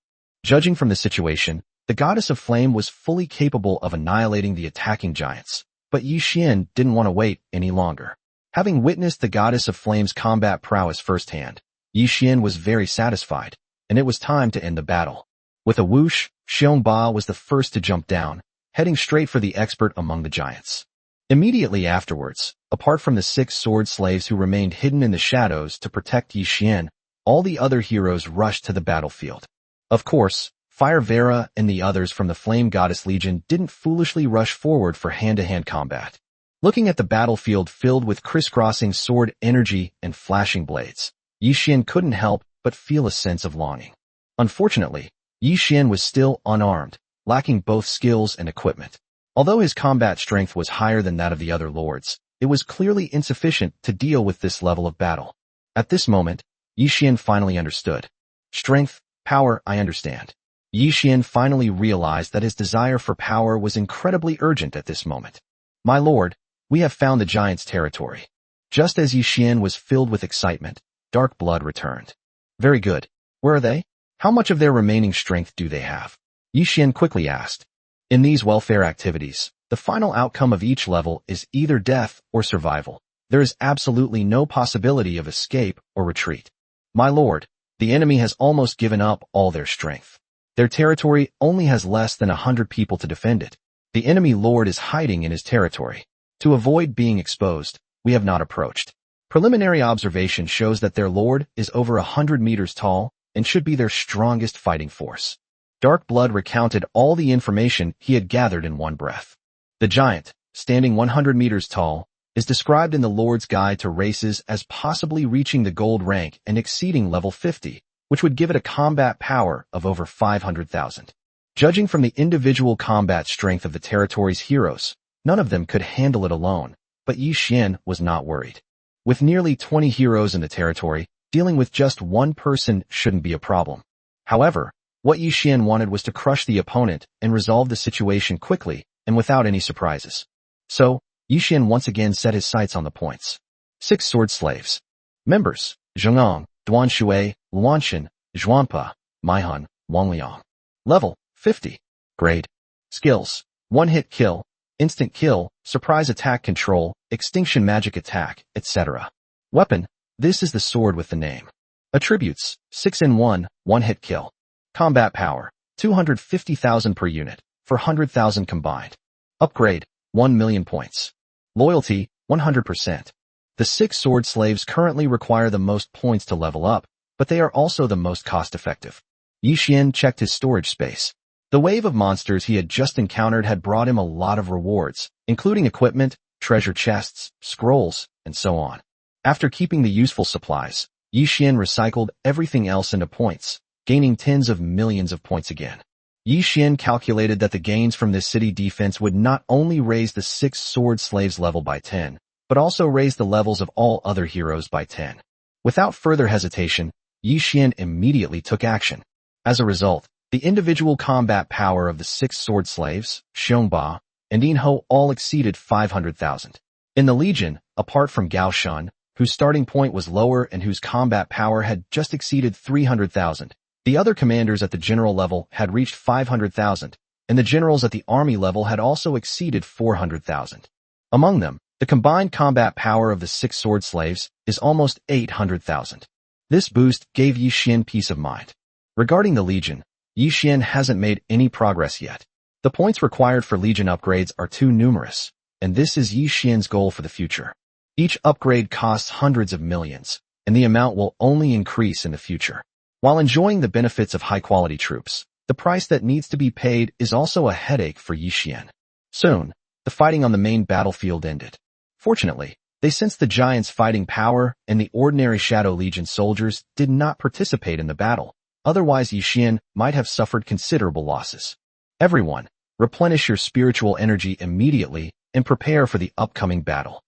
S1: Judging from the situation, the Goddess of Flame was fully capable of annihilating the attacking giants, but Yi Xian didn't want to wait any longer. Having witnessed the Goddess of Flame's combat prowess firsthand, Yi Xian was very satisfied, and it was time to end the battle. With a whoosh, Xiong Ba was the first to jump down, heading straight for the expert among the giants. Immediately afterwards, apart from the 6 sword slaves who remained hidden in the shadows to protect Yi Xian, all the other heroes rushed to the battlefield. Of course, Fire Vera and the others from the Flame Goddess Legion didn't foolishly rush forward for hand-to-hand combat. Looking at the battlefield filled with crisscrossing sword energy and flashing blades, Yi Xian couldn't help but feel a sense of longing. Unfortunately, Yi Xian was still unarmed, lacking both skills and equipment. Although his combat strength was higher than that of the other lords, it was clearly insufficient to deal with this level of battle. At this moment, Yi Xian finally understood. Strength, power, I understand. Yi Xian finally realized that his desire for power was incredibly urgent at this moment. My lord, we have found the giant's territory. Just as Yi Xian was filled with excitement, Dark Blood returned. Very good. Where are they? How much of their remaining strength do they have? Yi Xian quickly asked. In these welfare activities, the final outcome of each level is either death or survival. There is absolutely no possibility of escape or retreat. My lord, the enemy has almost given up all their strength. Their territory only has less than 100 people to defend it. The enemy lord is hiding in his territory. To avoid being exposed, we have not approached. Preliminary observation shows that their lord is over 100 meters tall and should be their strongest fighting force. Dark Blood recounted all the information he had gathered in one breath. The giant, standing 100 meters tall, is described in the Lord's Guide to Races as possibly reaching the gold rank and exceeding level 50, which would give it a combat power of over 500,000. Judging from the individual combat strength of the territory's heroes, none of them could handle it alone, but Yi Xian was not worried. With nearly 20 heroes in the territory, dealing with just one person shouldn't be a problem. However, what Yi Xian wanted was to crush the opponent and resolve the situation quickly and without any surprises. So, Yi Xian once again set his sights on the points. 6 sword slaves. Members: Zhengong, Duan Shui, Luanshan, Zhuanpa, Maihun, Wangliang. Level: 50. Grade: Skills: 1-hit kill, instant kill, surprise attack control, extinction magic attack, etc. Weapon: this is the sword with the name. Attributes: 6-in-1, 1-hit kill. Combat power: 250,000 per unit, for 100,000 combined. Upgrade: 1 million points. Loyalty: 100%. The 6 sword slaves currently require the most points to level up, but they are also the most cost-effective. Yi Xian checked his storage space. The wave of monsters he had just encountered had brought him a lot of rewards, including equipment, treasure chests, scrolls, and so on. After keeping the useful supplies, Yi Xian recycled everything else into points, gaining tens of millions of points again. Yi Xian calculated that the gains from this city defense would not only raise the 6 sword slaves level by 10, but also raise the levels of all other heroes by 10. Without further hesitation, Yi Xian immediately took action. As a result, the individual combat power of the 6 sword slaves, Xiongba, and Inho all exceeded 500,000. In the Legion, apart from Gao Shun, whose starting point was lower and whose combat power had just exceeded 300,000, the other commanders at the general level had reached 500,000, and the generals at the army level had also exceeded 400,000. Among them, the combined combat power of the 6 sword slaves is almost 800,000. This boost gave Yi Xian peace of mind. Regarding the Legion, Yi Xian hasn't made any progress yet. The points required for Legion upgrades are too numerous, and this is Yi Xian's goal for the future. Each upgrade costs hundreds of millions, and the amount will only increase in the future. While enjoying the benefits of high-quality troops, the price that needs to be paid is also a headache for Yi Xian. Soon, the fighting on the main battlefield ended. Fortunately, they sensed the giant's fighting power, and the ordinary Shadow Legion soldiers did not participate in the battle. Otherwise, Yixin might have suffered considerable losses. Everyone, replenish your spiritual energy immediately and prepare for the upcoming battle.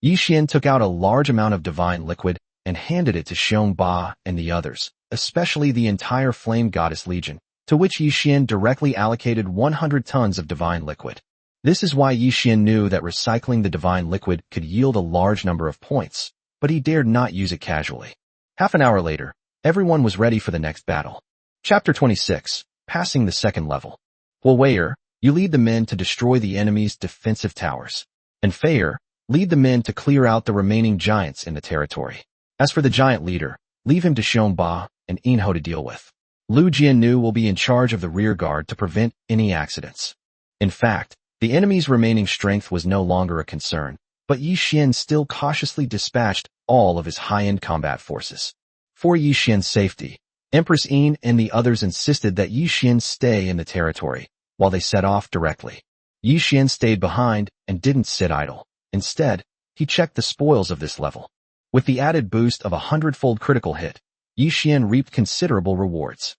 S1: Yixin took out a large amount of divine liquid and handed it to Xiongba and the others, especially the entire Flame Goddess Legion, to which Yixin directly allocated 100 tons of divine liquid. This is why Yixin knew that recycling the divine liquid could yield a large number of points, but he dared not use it casually. Half an hour later, everyone was ready for the next battle. Chapter 26, Passing the Second Level. Huoweir, you lead the men to destroy the enemy's defensive towers. And Feier, lead the men to clear out the remaining giants in the territory. As for the giant leader, leave him to Xiongba and Inho to deal with. Lu Jiannu will be in charge of the rear guard to prevent any accidents. In fact, the enemy's remaining strength was no longer a concern, but Yixin still cautiously dispatched all of his high-end combat forces. For Yixin's safety, Empress Yin and the others insisted that Yixin stay in the territory, while they set off directly. Yixin stayed behind and didn't sit idle. Instead, he checked the spoils of this level. With the added boost of a 100-fold critical hit, Yixin reaped considerable rewards.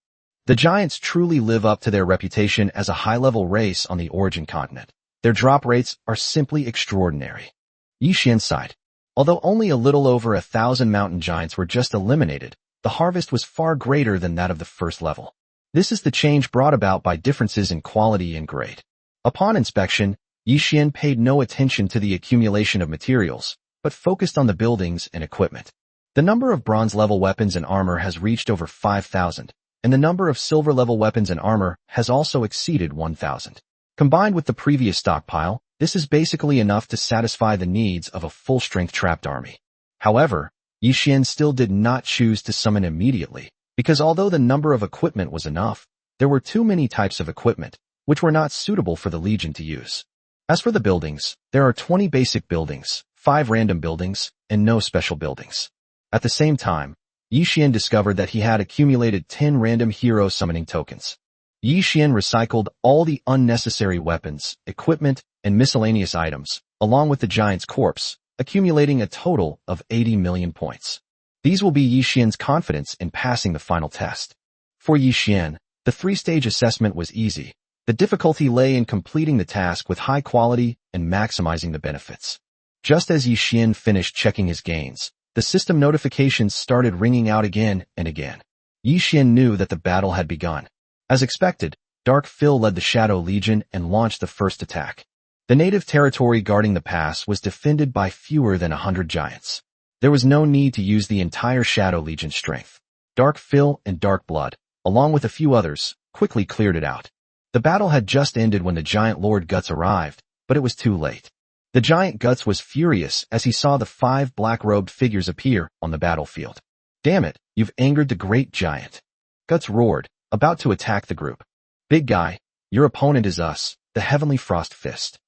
S1: The giants truly live up to their reputation as a high-level race on the origin continent. Their drop rates are simply extraordinary. Yixin sighed. Although only a little over 1,000 mountain giants were just eliminated, the harvest was far greater than that of the first level. This is the change brought about by differences in quality and grade. Upon inspection, Yixin paid no attention to the accumulation of materials, but focused on the buildings and equipment. The number of bronze-level weapons and armor has reached over 5,000, and the number of silver-level weapons and armor has also exceeded 1,000. Combined with the previous stockpile, this is basically enough to satisfy the needs of a full-strength trapped army. However, Yixin still did not choose to summon immediately, because although the number of equipment was enough, there were too many types of equipment, which were not suitable for the Legion to use. As for the buildings, there are 20 basic buildings, 5 random buildings, and no special buildings. At the same time, Yixin discovered that he had accumulated 10 random hero summoning tokens. Yixin recycled all the unnecessary weapons, equipment, and miscellaneous items, along with the giant's corpse, accumulating a total of 80 million points. These will be Yixin's confidence in passing the final test. For Yixin, the 3-stage assessment was easy. The difficulty lay in completing the task with high quality and maximizing the benefits. Just as Yixin finished checking his gains, the system notifications started ringing out again and again. Yixin knew that the battle had begun. As expected, Dark Phil led the Shadow Legion and launched the first attack. The native territory guarding the pass was defended by fewer than 100 giants. There was no need to use the entire Shadow Legion's strength. Dark Phil and Dark Blood, along with a few others, quickly cleared it out. The battle had just ended when the giant Lord Guts arrived, but it was too late. The giant Guts was furious as he saw the 5 black-robed figures appear on the battlefield. Damn it, you've angered the great giant. Guts roared, about to attack the group. Big guy, your opponent is us, the Heavenly Frost Fist.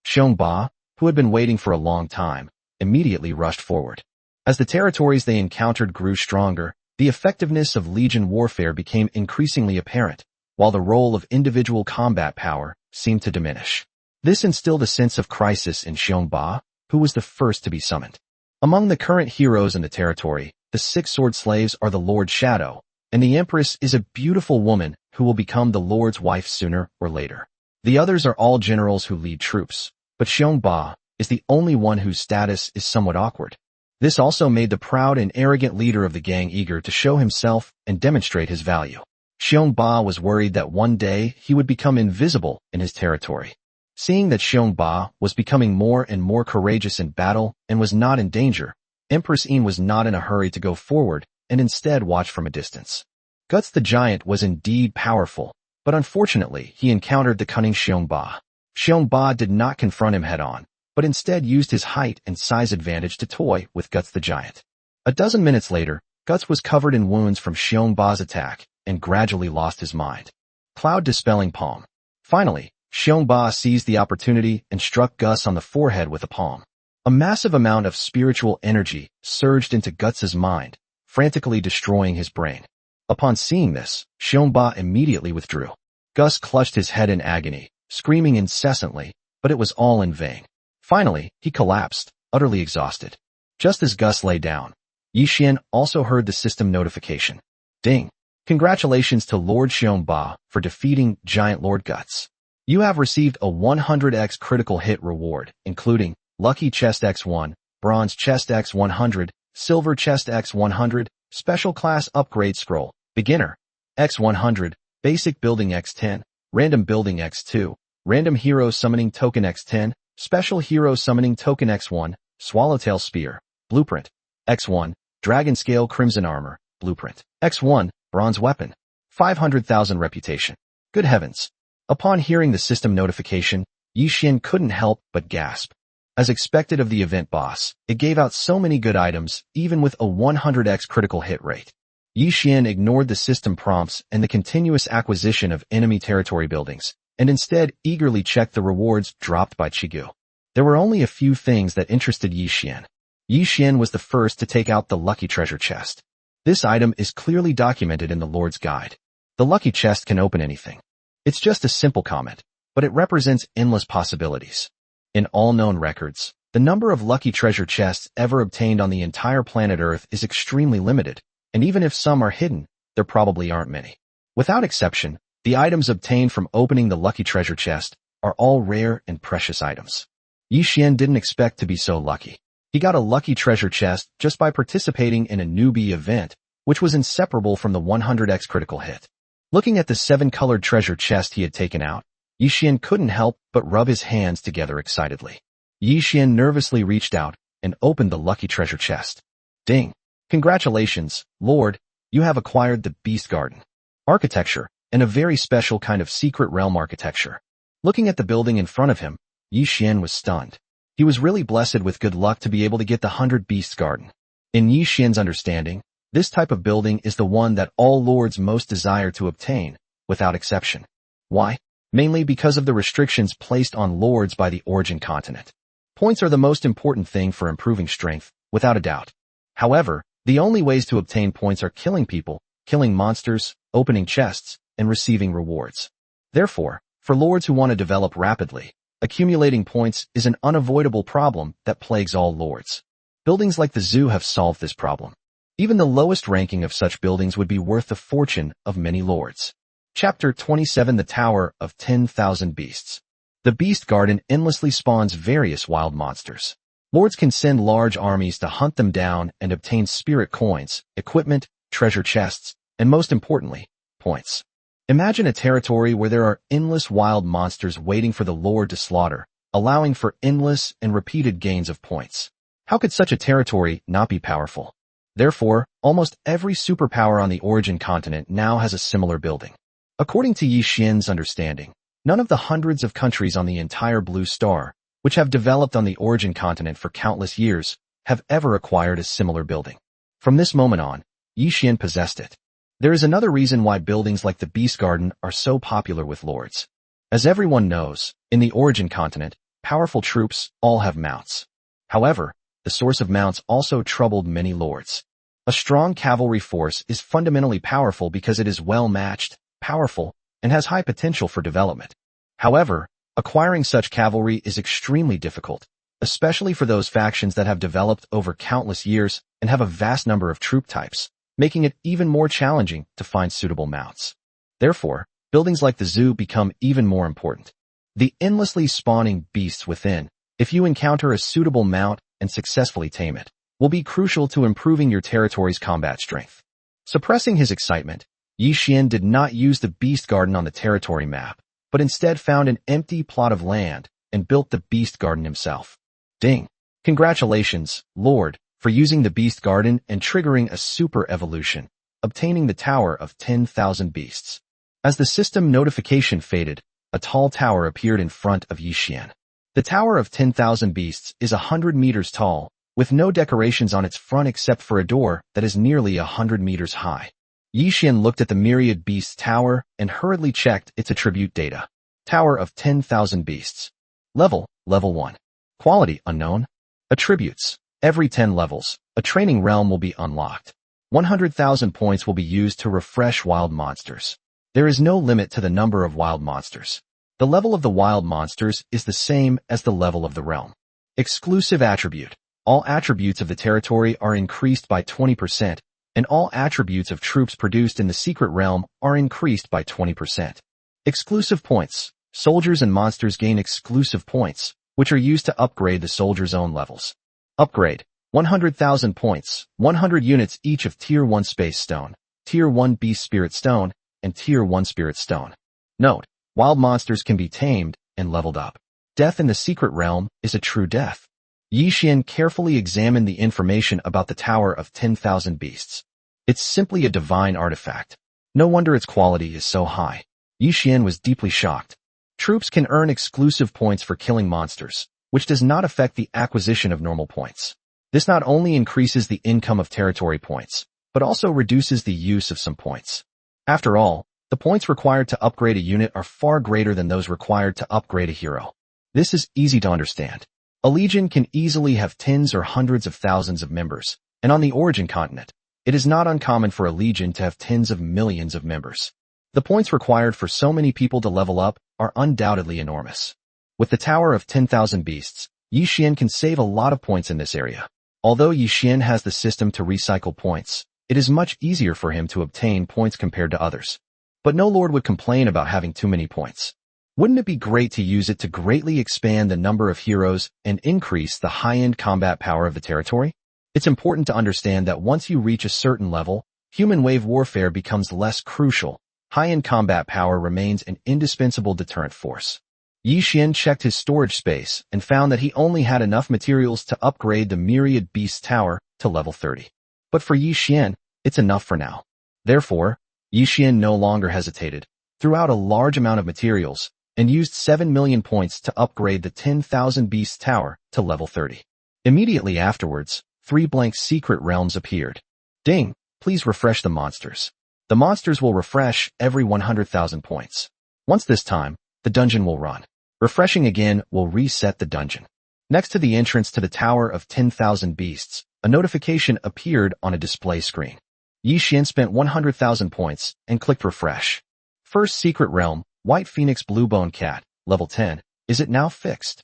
S1: Xiongba, who had been waiting for a long time, immediately rushed forward. As the territories they encountered grew stronger, the effectiveness of Legion warfare became increasingly apparent, while the role of individual combat power seemed to diminish. This instilled a sense of crisis in Xiongba, who was the first to be summoned. Among the current heroes in the territory, the 6 sword slaves are the Lord Shadow, and the Empress is a beautiful woman who will become the Lord's wife sooner or later. The others are all generals who lead troops, but Xiongba is the only one whose status is somewhat awkward. This also made the proud and arrogant leader of the gang eager to show himself and demonstrate his value. Xiongba was worried that one day he would become invisible in his territory. Seeing that Xiongba was becoming more and more courageous in battle and was not in danger, Empress Yin was not in a hurry to go forward and instead watched from a distance. Guts the giant was indeed powerful, but unfortunately he encountered the cunning Xiongba. Xiongba did not confront him head-on, but instead used his height and size advantage to toy with Guts the giant. A dozen minutes later, Guts was covered in wounds from Xiongba's attack and gradually lost his mind. Cloud dispelling palm. Finally, Xiongba seized the opportunity and struck Gus on the forehead with a palm. A massive amount of spiritual energy surged into Guts's mind, frantically destroying his brain. Upon seeing this, Xiongba immediately withdrew. Gus clutched his head in agony, screaming incessantly, but it was all in vain. Finally, he collapsed, utterly exhausted. Just as Gus lay down, Yi Xian also heard the system notification. Ding! Congratulations to Lord Xiongba for defeating Giant Lord Guts. You have received a 100x critical hit reward, including Lucky Chest X1, Bronze Chest X100, Silver Chest X100, Special Class Upgrade Scroll, Beginner, X100, Basic Building X10, Random Building X2, Random Hero Summoning Token X10, Special Hero Summoning Token X1, Swallowtail Spear, Blueprint, X1, Dragon Scale Crimson Armor, Blueprint, X1, Bronze Weapon, 500,000 Reputation. Good heavens! Upon hearing the system notification, Yi Xian couldn't help but gasp. As expected of the event boss, it gave out so many good items, even with a 100x critical hit rate. Yi Xian ignored the system prompts and the continuous acquisition of enemy territory buildings, and instead eagerly checked the rewards dropped by Chigu. There were only a few things that interested Yi Xian. Yi Xian was the first to take out the Lucky Treasure Chest. This item is clearly documented in the Lord's Guide. The Lucky Chest can open anything. It's just a simple comment, but it represents endless possibilities. In all known records, the number of Lucky Treasure Chests ever obtained on the entire planet Earth is extremely limited, and even if some are hidden, there probably aren't many. Without exception, the items obtained from opening the Lucky Treasure Chest are all rare and precious items. Yi Xian didn't expect to be so lucky. He got a Lucky Treasure Chest just by participating in a newbie event, which was inseparable from the 100x critical hit. Looking at the 7-colored treasure chest he had taken out, Yi Xian couldn't help but rub his hands together excitedly. Yi Xian nervously reached out and opened the Lucky Treasure Chest. Ding! Congratulations, Lord, you have acquired the Beast Garden. Architecture, and a very special kind of secret realm architecture. Looking at the building in front of him, Yi Xian was stunned. He was really blessed with good luck to be able to get the 100 Beasts Garden. In Yi Xian's understanding, this type of building is the one that all lords most desire to obtain, without exception. Why? Mainly because of the restrictions placed on lords by the origin continent. Points are the most important thing for improving strength, without a doubt. However, the only ways to obtain points are killing people, killing monsters, opening chests, and receiving rewards. Therefore, for lords who want to develop rapidly, accumulating points is an unavoidable problem that plagues all lords. Buildings like the zoo have solved this problem. Even the lowest ranking of such buildings would be worth the fortune of many lords. Chapter 27: The Tower of 10,000 Beasts. The Beast Garden endlessly spawns various wild monsters. Lords can send large armies to hunt them down and obtain spirit coins, equipment, treasure chests, and most importantly, points. Imagine a territory where there are endless wild monsters waiting for the lord to slaughter, allowing for endless and repeated gains of points. How could such a territory not be powerful? Therefore, almost every superpower on the origin continent now has a similar building. According to Yi Xian's understanding, none of the hundreds of countries on the entire Blue Star, which have developed on the origin continent for countless years, have ever acquired a similar building. From this moment on, Yi Xian possessed it. There is another reason why buildings like the Beast Garden are so popular with lords. As everyone knows, in the origin continent, powerful troops all have mounts. However, the source of mounts also troubled many lords. A strong cavalry force is fundamentally powerful because it is well matched, powerful, and has high potential for development. However, acquiring such cavalry is extremely difficult, especially for those factions that have developed over countless years and have a vast number of troop types, making it even more challenging to find suitable mounts. Therefore, buildings like the zoo become even more important. The endlessly spawning beasts within, if you encounter a suitable mount and successfully tame it, will be crucial to improving your territory's combat strength. Suppressing his excitement, Yi Xian did not use the Beast Garden on the territory map, but instead found an empty plot of land and built the Beast Garden himself. Ding! Congratulations, Lord, for using the Beast Garden and triggering a super evolution, obtaining the Tower of 10,000 Beasts. As the system notification faded, a tall tower appeared in front of Yi Xian. The Tower of 10,000 Beasts is 100 meters tall, with no decorations on its front except for a door that is nearly 100 meters high. Yi Xian looked at the myriad beasts tower and hurriedly checked its attribute data. Tower of 10,000 Beasts. Level 1. Quality unknown. Attributes. Every 10 levels, a training realm will be unlocked. 100,000 points will be used to refresh wild monsters. There is no limit to the number of wild monsters. The level of the wild monsters is the same as the level of the realm. Exclusive attribute. All attributes of the territory are increased by 20%, and all attributes of troops produced in the secret realm are increased by 20%. Exclusive points. Soldiers and monsters gain exclusive points, which are used to upgrade the soldier's own levels. Upgrade. 100,000 points, 100 units each of Tier 1 Space Stone, Tier 1 Beast Spirit Stone, and Tier 1 Spirit Stone. Note, wild monsters can be tamed and leveled up. Death in the secret realm is a true death. Yi Xian carefully examined the information about the Tower of 10,000 Beasts. It's simply a divine artifact. No wonder its quality is so high. Yi Xian was deeply shocked. Troops can earn exclusive points for killing monsters, which does not affect the acquisition of normal points. This not only increases the income of territory points, but also reduces the use of some points. After all, the points required to upgrade a unit are far greater than those required to upgrade a hero. This is easy to understand. A legion can easily have tens or hundreds of thousands of members, and on the origin continent, it is not uncommon for a legion to have tens of millions of members. The points required for so many people to level up are undoubtedly enormous. With the Tower of 10,000 Beasts, Yi Xian can save a lot of points in this area. Although Yi Xian has the system to recycle points, it is much easier for him to obtain points compared to others. But no lord would complain about having too many points. Wouldn't it be great to use it to greatly expand the number of heroes and increase the high-end combat power of the territory? It's important to understand that once you reach a certain level, human wave warfare becomes less crucial. High-end combat power remains an indispensable deterrent force. Yi Xian checked his storage space and found that he only had enough materials to upgrade the Myriad Beasts Tower to level 30. But for Yi Xian, it's enough for now. Therefore, Yi Xian no longer hesitated, threw out a large amount of materials, and used 7 million points to upgrade the 10,000 Beasts Tower to level 30. Immediately afterwards, 3 blank secret realms appeared. Ding! Please refresh the monsters. The monsters will refresh every 100,000 points. Once this time, the dungeon will run. Refreshing again will reset the dungeon. Next to the entrance to the Tower of 10,000 Beasts, a notification appeared on a display screen. Yi Xian spent 100,000 points and clicked refresh. First secret realm, White Phoenix Bluebone Cat, level 10. Is it now fixed?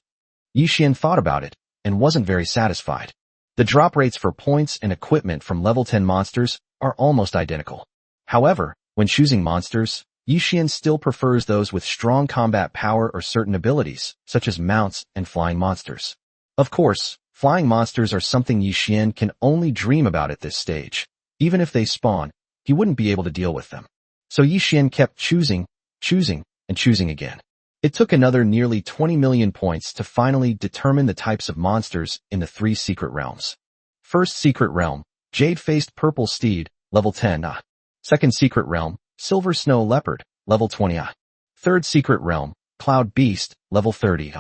S1: Yi Xian thought about it and wasn't very satisfied. The drop rates for points and equipment from level 10 monsters are almost identical. However, when choosing monsters, Yi Xian still prefers those with strong combat power or certain abilities, such as mounts and flying monsters. Of course, flying monsters are something Yi Xian can only dream about at this stage. Even if they spawn, he wouldn't be able to deal with them. So Yi Xian kept choosing, and choosing again. It took another nearly 20 million points to finally determine the types of monsters in the 3 secret realms. First secret realm, Jade-Faced Purple Steed, level 10. Second secret realm, Silver Snow Leopard, level 20. Third secret realm, Cloud Beast, level 30.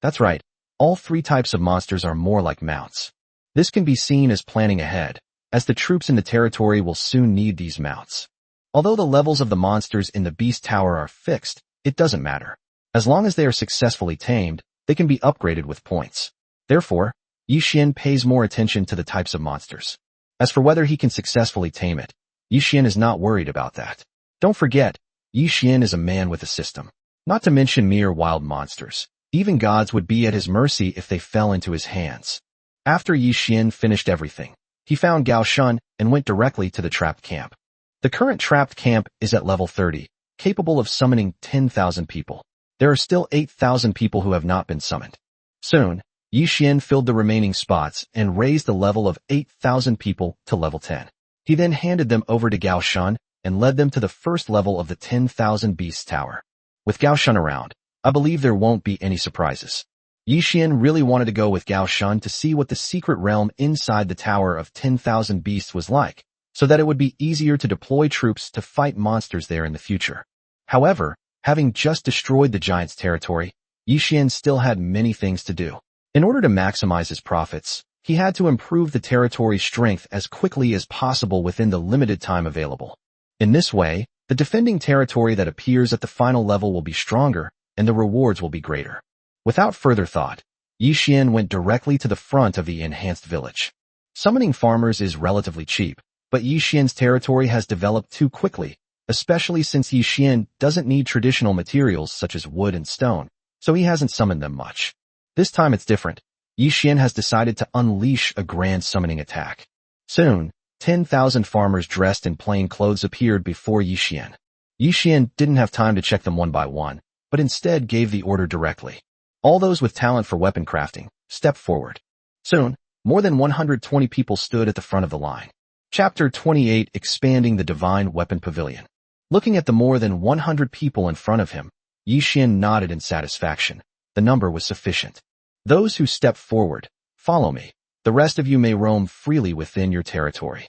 S1: That's right, all 3 types of monsters are more like mounts. This can be seen as planning ahead, as the troops in the territory will soon need these mounts. Although the levels of the monsters in the Beast Tower are fixed, it doesn't matter. As long as they are successfully tamed, they can be upgraded with points. Therefore, Yi Xian pays more attention to the types of monsters. As for whether he can successfully tame it, Yi Xian is not worried about that. Don't forget, Yi Xian is a man with a system. Not to mention mere wild monsters. Even gods would be at his mercy if they fell into his hands. After Yi Xian finished everything, he found Gao Shun and went directly to the trapped camp. The current trapped camp is at level 30, capable of summoning 10,000 people. There are still 8,000 people who have not been summoned. Soon, Yi Xian filled the remaining spots and raised the level of 8,000 people to level 10. He then handed them over to Gao Shun and led them to the first level of the 10,000 Beasts Tower. With Gao Shun around, I believe there won't be any surprises. Yi Xian really wanted to go with Gao Shun to see what the secret realm inside the Tower of 10,000 Beasts was like, so that it would be easier to deploy troops to fight monsters there in the future. However, having just destroyed the giant's territory, Yi Xian still had many things to do. In order to maximize his profits, he had to improve the territory's strength as quickly as possible within the limited time available. In this way, the defending territory that appears at the final level will be stronger, and the rewards will be greater. Without further thought, Yi Xian went directly to the front of the enhanced village. Summoning farmers is relatively cheap, but Yi Xian's territory has developed too quickly, especially since Yi Xian doesn't need traditional materials such as wood and stone, so he hasn't summoned them much. This time it's different. Yi Xian has decided to unleash a grand summoning attack. Soon, 10,000 farmers dressed in plain clothes appeared before Yi Xian. Yi Xian didn't have time to check them one by one, but instead gave the order directly. All those with talent for weapon crafting, step forward. Soon, more than 120 people stood at the front of the line. Chapter 28, Expanding the Divine Weapon Pavilion. Looking at the more than 100 people in front of him, Yi Xian nodded in satisfaction. The number was sufficient. Those who step forward, follow me. The rest of you may roam freely within your territory.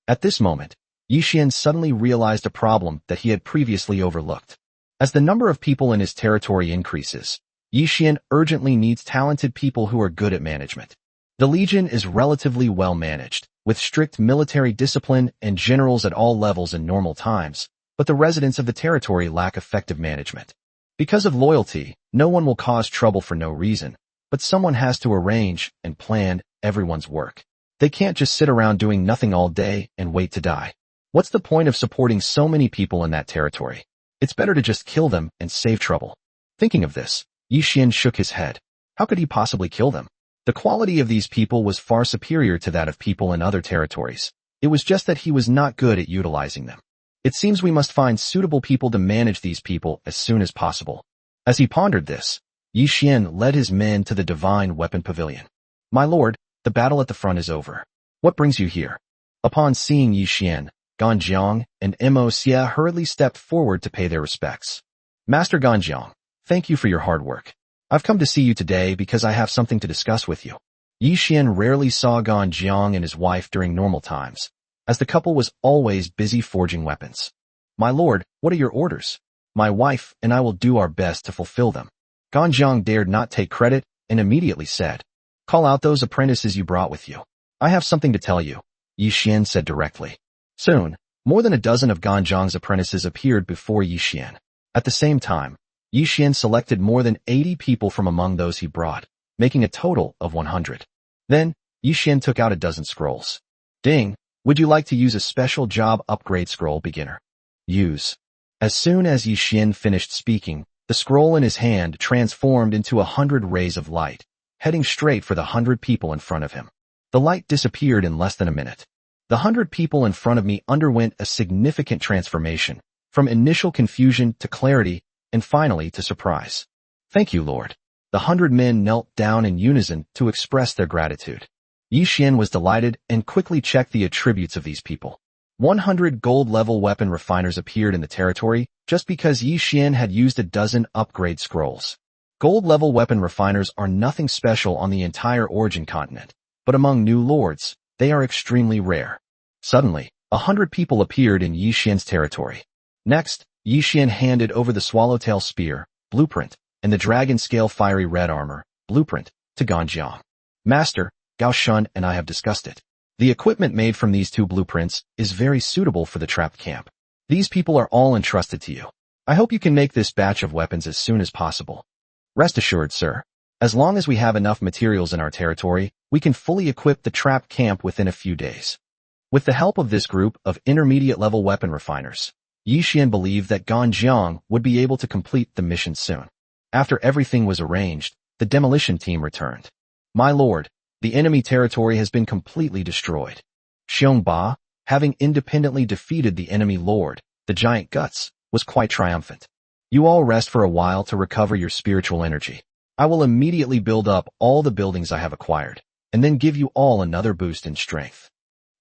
S1: At this moment, Yi Xian suddenly realized a problem that he had previously overlooked. As the number of people in his territory increases, Yi Xian urgently needs talented people who are good at management. The Legion is relatively well managed, with strict military discipline and generals at all levels in normal times, but the residents of the territory lack effective management. Because of loyalty, no one will cause trouble for no reason, but someone has to arrange and plan everyone's work. They can't just sit around doing nothing all day and wait to die. What's the point of supporting so many people in that territory? It's better to just kill them and save trouble. Thinking of this, Yi Xian shook his head. How could he possibly kill them? The quality of these people was far superior to that of people in other territories. It was just that he was not good at utilizing them. It seems we must find suitable people to manage these people as soon as possible. As he pondered this, Yi Xian led his men to the Divine Weapon Pavilion. My lord, the battle at the front is over. What brings you here? Upon seeing Yi Xian, Ganjiang and Mo Xie hurriedly stepped forward to pay their respects. Master Ganjiang, thank you for your hard work. I've come to see you today because I have something to discuss with you. Yi Xian rarely saw Ganjiang and his wife during normal times, as the couple was always busy forging weapons. My lord, what are your orders? My wife and I will do our best to fulfill them. Ganjiang dared not take credit and immediately said, Call out those apprentices you brought with you. I have something to tell you, Yi Xian said directly. Soon, more than a dozen of Ganjiang's apprentices appeared before Yi Xian. At the same time, Yi Xian selected more than 80 people from among those he brought, making a total of 100. Then, Yi Xian took out a dozen scrolls. Ding, would you like to use a special job upgrade scroll, beginner? Use. As soon as Yi Xian finished speaking, the scroll in his hand transformed into 100 rays of light, heading straight for the 100 people in front of him. The light disappeared in less than a minute. The 100 people in front of me underwent a significant transformation, from initial confusion to clarity, and finally to surprise. Thank you, Lord. The 100 men knelt down in unison to express their gratitude. Yi Xian was delighted and quickly checked the attributes of these people. 100 gold-level weapon refiners appeared in the territory just because Yi Xian had used a dozen upgrade scrolls. Gold-level weapon refiners are nothing special on the entire Origin continent, but among new lords, they are extremely rare. Suddenly, 100 people appeared in Yi Xian's territory. Next, Yi Xian handed over the swallowtail spear, blueprint, and the dragon scale fiery red armor, blueprint, to Ganjiang. Master, Gao Shun and I have discussed it. The equipment made from these two blueprints is very suitable for the trapped camp. These people are all entrusted to you. I hope you can make this batch of weapons as soon as possible. Rest assured, sir. As long as we have enough materials in our territory, we can fully equip the trapped camp within a few days. With the help of this group of intermediate-level weapon refiners, Yi Xian believed that Ganjiang would be able to complete the mission soon. After everything was arranged, the demolition team returned. My lord, the enemy territory has been completely destroyed. Xiongba, having independently defeated the enemy lord, the giant Guts, was quite triumphant. You all rest for a while to recover your spiritual energy. I will immediately build up all the buildings I have acquired, and then give you all another boost in strength.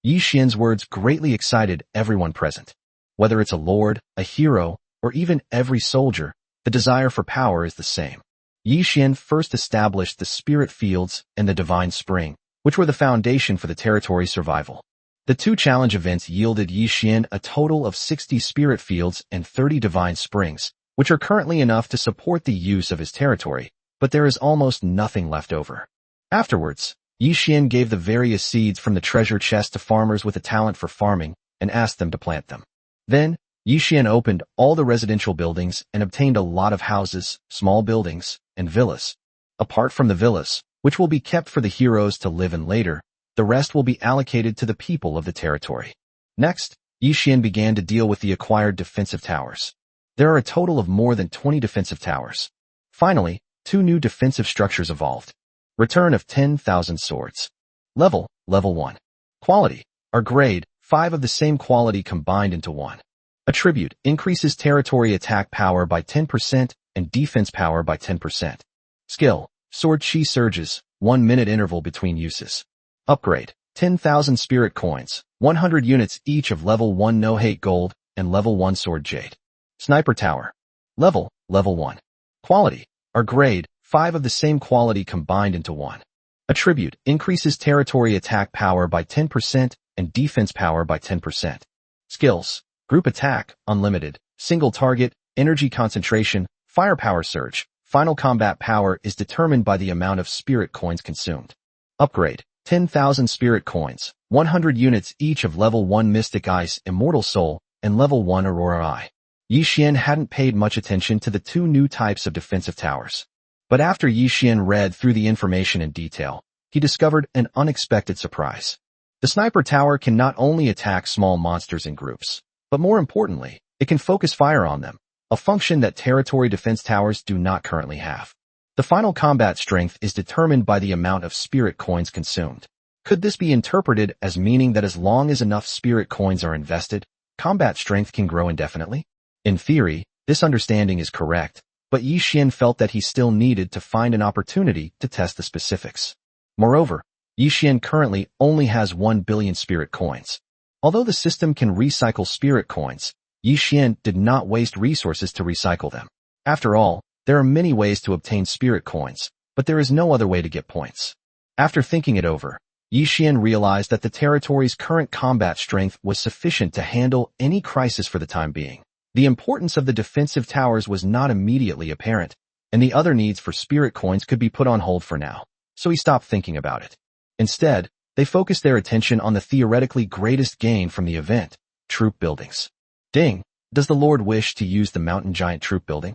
S1: Yi Xian's words greatly excited everyone present. Whether it's a lord, a hero, or even every soldier, the desire for power is the same. Yi Xian first established the spirit fields and the divine spring, which were the foundation for the territory's survival. The two challenge events yielded Yi Xian a total of 60 spirit fields and 30 divine springs, which are currently enough to support the use of his territory, but there is almost nothing left over. Afterwards, Yi Xian gave the various seeds from the treasure chest to farmers with a talent for farming and asked them to plant them. Then, Yi Xian opened all the residential buildings and obtained a lot of houses, small buildings, and villas. Apart from the villas, which will be kept for the heroes to live in later, the rest will be allocated to the people of the territory. Next, Yi Xian began to deal with the acquired defensive towers. There are a total of more than 20 defensive towers. Finally, 2 new defensive structures evolved. Return of 10,000 swords. Level 1. Quality, or grade, 5 of the same quality combined into 1. Attribute, increases territory attack power by 10% and defense power by 10%. Skill, sword chi surges, 1 minute interval between uses. Upgrade, 10,000 spirit coins, 100 units each of level 1 no hate gold and level 1 sword jade. Sniper tower. Level 1. Quality, or grade, 5 of the same quality combined into 1. Attribute, increases territory attack power by 10% and defense power by 10%. Skills, group attack, unlimited, single target, energy concentration, firepower surge. Final combat power is determined by the amount of spirit coins consumed. Upgrade, 10,000 spirit coins, 100 units each of level 1 Mystic Ice Immortal Soul and level 1 Aurora Eye. Yi Xian hadn't paid much attention to the 2 new types of defensive towers. But after Yi Xian read through the information in detail, he discovered an unexpected surprise. The sniper tower can not only attack small monsters in groups, but more importantly, it can focus fire on them, a function that territory defense towers do not currently have. The final combat strength is determined by the amount of spirit coins consumed. Could this be interpreted as meaning that as long as enough spirit coins are invested, combat strength can grow indefinitely? In theory, this understanding is correct, but Yi Xian felt that he still needed to find an opportunity to test the specifics. Moreover, Yi Xian currently only has 1 billion spirit coins. Although the system can recycle spirit coins, Yi Xian did not waste resources to recycle them. After all, there are many ways to obtain spirit coins, but there is no other way to get points. After thinking it over, Yi Xian realized that the territory's current combat strength was sufficient to handle any crisis for the time being. The importance of the defensive towers was not immediately apparent, and the other needs for spirit coins could be put on hold for now, so he stopped thinking about it. Instead, they focused their attention on the theoretically greatest gain from the event, troop buildings. Ding! Does the Lord wish to use the mountain giant troop building?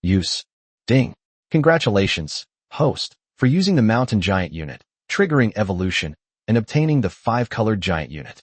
S1: Use. Ding! Congratulations, host, for using the mountain giant unit, triggering evolution, and obtaining the 5-colored giant unit.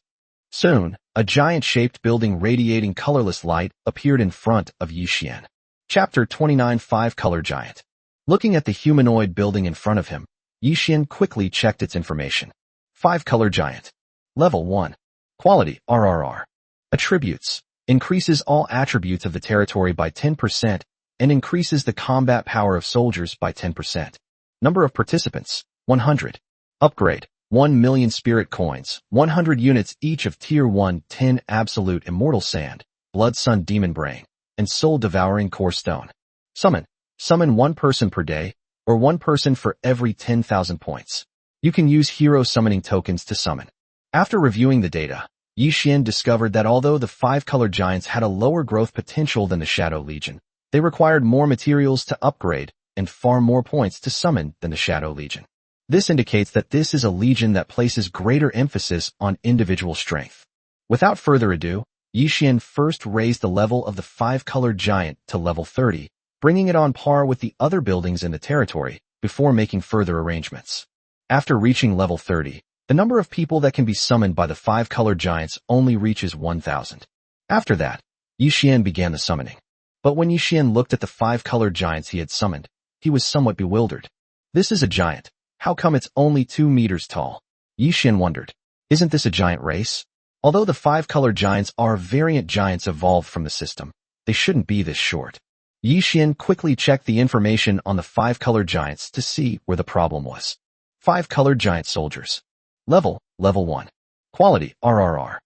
S1: Soon, a giant-shaped building radiating colorless light appeared in front of Yi Xian. Chapter 29 5-Color Giant. Looking at the humanoid building in front of him, Yi Xian quickly checked its information. 5-Color Giant. Level 1. Quality, RRR. Attributes. Increases all attributes of the territory by 10% and increases the combat power of soldiers by 10%. Number of participants, 100. Upgrade. 1 million spirit coins, 100 units each of Tier 1 10 Absolute Immortal Sand, Blood Sun Demon Brain, and Soul Devouring Core Stone. Summon. Summon 1 person per day, or 1 person for every 10,000 points. You can use hero summoning tokens to summon. After reviewing the data, Yi Xian discovered that although the 5-color giants had a lower growth potential than the Shadow Legion, they required more materials to upgrade and far more points to summon than the Shadow Legion. This indicates that this is a legion that places greater emphasis on individual strength. Without further ado, Yi Xian first raised the level of the 5-colored giant to level 30, bringing it on par with the other buildings in the territory before making further arrangements. After reaching level 30, the number of people that can be summoned by the 5-colored giants only reaches 1,000. After that, Yi Xian began the summoning. But when Yi Xian looked at the 5-colored giants he had summoned, he was somewhat bewildered. This is a giant. How come it's only 2 meters tall? Yi Xian wondered. Isn't this a giant race? Although the 5-colored giants are variant giants evolved from the system, they shouldn't be this short. Yi Xian quickly checked the information on the 5-colored giants to see where the problem was. 5-colored giant soldiers. Level 1. Quality, RRR.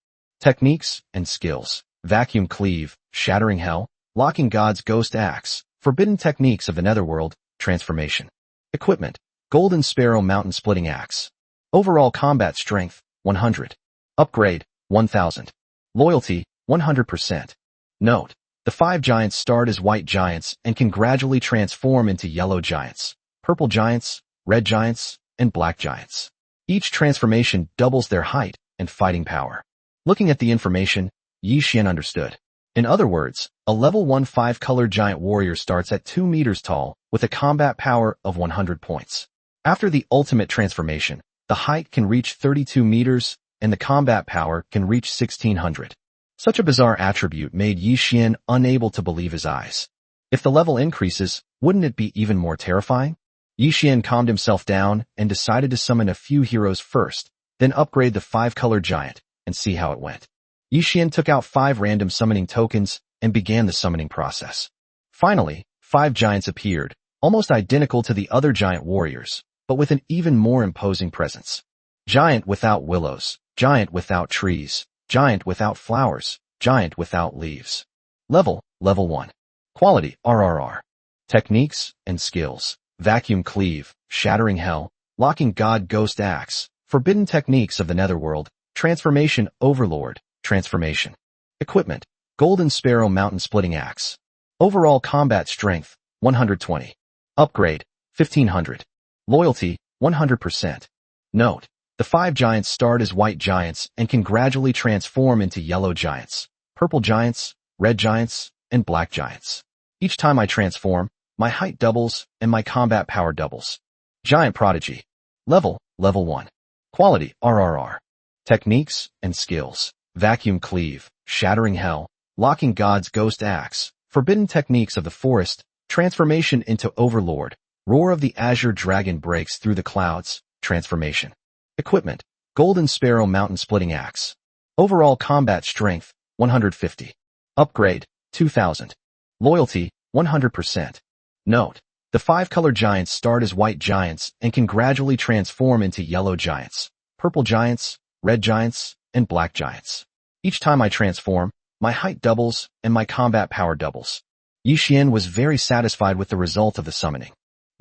S1: Techniques and skills. Vacuum cleave, shattering hell, locking God's ghost axe, forbidden techniques of the netherworld, transformation. Equipment. Golden Sparrow Mountain Splitting Axe. Overall combat strength, 100. Upgrade, 1000. Loyalty, 100%. Note, the 5 giants start as white giants and can gradually transform into yellow giants, purple giants, red giants, and black giants. Each transformation doubles their height and fighting power. Looking at the information, Yi Xian understood. In other words, a level 1 5-colored giant warrior starts at 2 meters tall with a combat power of 100 points. After the ultimate transformation, the height can reach 32 meters and the combat power can reach 1600. Such a bizarre attribute made Yi Xian unable to believe his eyes. If the level increases, wouldn't it be even more terrifying? Yi Xian calmed himself down and decided to summon a few heroes first, then upgrade the 5-color giant and see how it went. Yi Xian took out 5 random summoning tokens and began the summoning process. Finally, 5 giants appeared, almost identical to the other giant warriors, but with an even more imposing presence. Giant without willows, giant without trees, giant without flowers, giant without leaves. Level 1. Quality, RRR. Techniques and skills. Vacuum cleave, shattering hell, locking god ghost axe, forbidden techniques of the netherworld, transformation overlord, transformation. Equipment, golden sparrow mountain splitting axe. Overall combat strength, 120. Upgrade, 1500. Loyalty, 100%. Note, the 5 giants start as white giants and can gradually transform into yellow giants, purple giants, red giants, and black giants. Each time I transform, my height doubles and my combat power doubles. Giant Prodigy. Level 1. Quality, RRR. Techniques and skills. Vacuum cleave, shattering hell, locking god's ghost axe, forbidden techniques of the forest, transformation into overlord, roar of the azure dragon breaks through the clouds, transformation. Equipment, golden sparrow mountain splitting axe. Overall combat strength, 150. Upgrade, 2000. Loyalty, 100%. Note, the 5-color giants start as white giants and can gradually transform into yellow giants, purple giants, red giants, and black giants. Each time I transform, my height doubles and my combat power doubles. Yi Xian was very satisfied with the result of the summoning.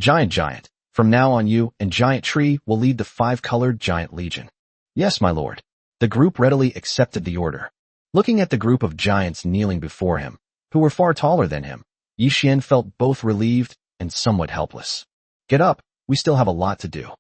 S1: Giant, from now on you and Giant Tree will lead the 5-colored Giant Legion. Yes, my lord. The group readily accepted the order. Looking at the group of giants kneeling before him, who were far taller than him, Yi Xian felt both relieved and somewhat helpless. Get up, we still have a lot to do.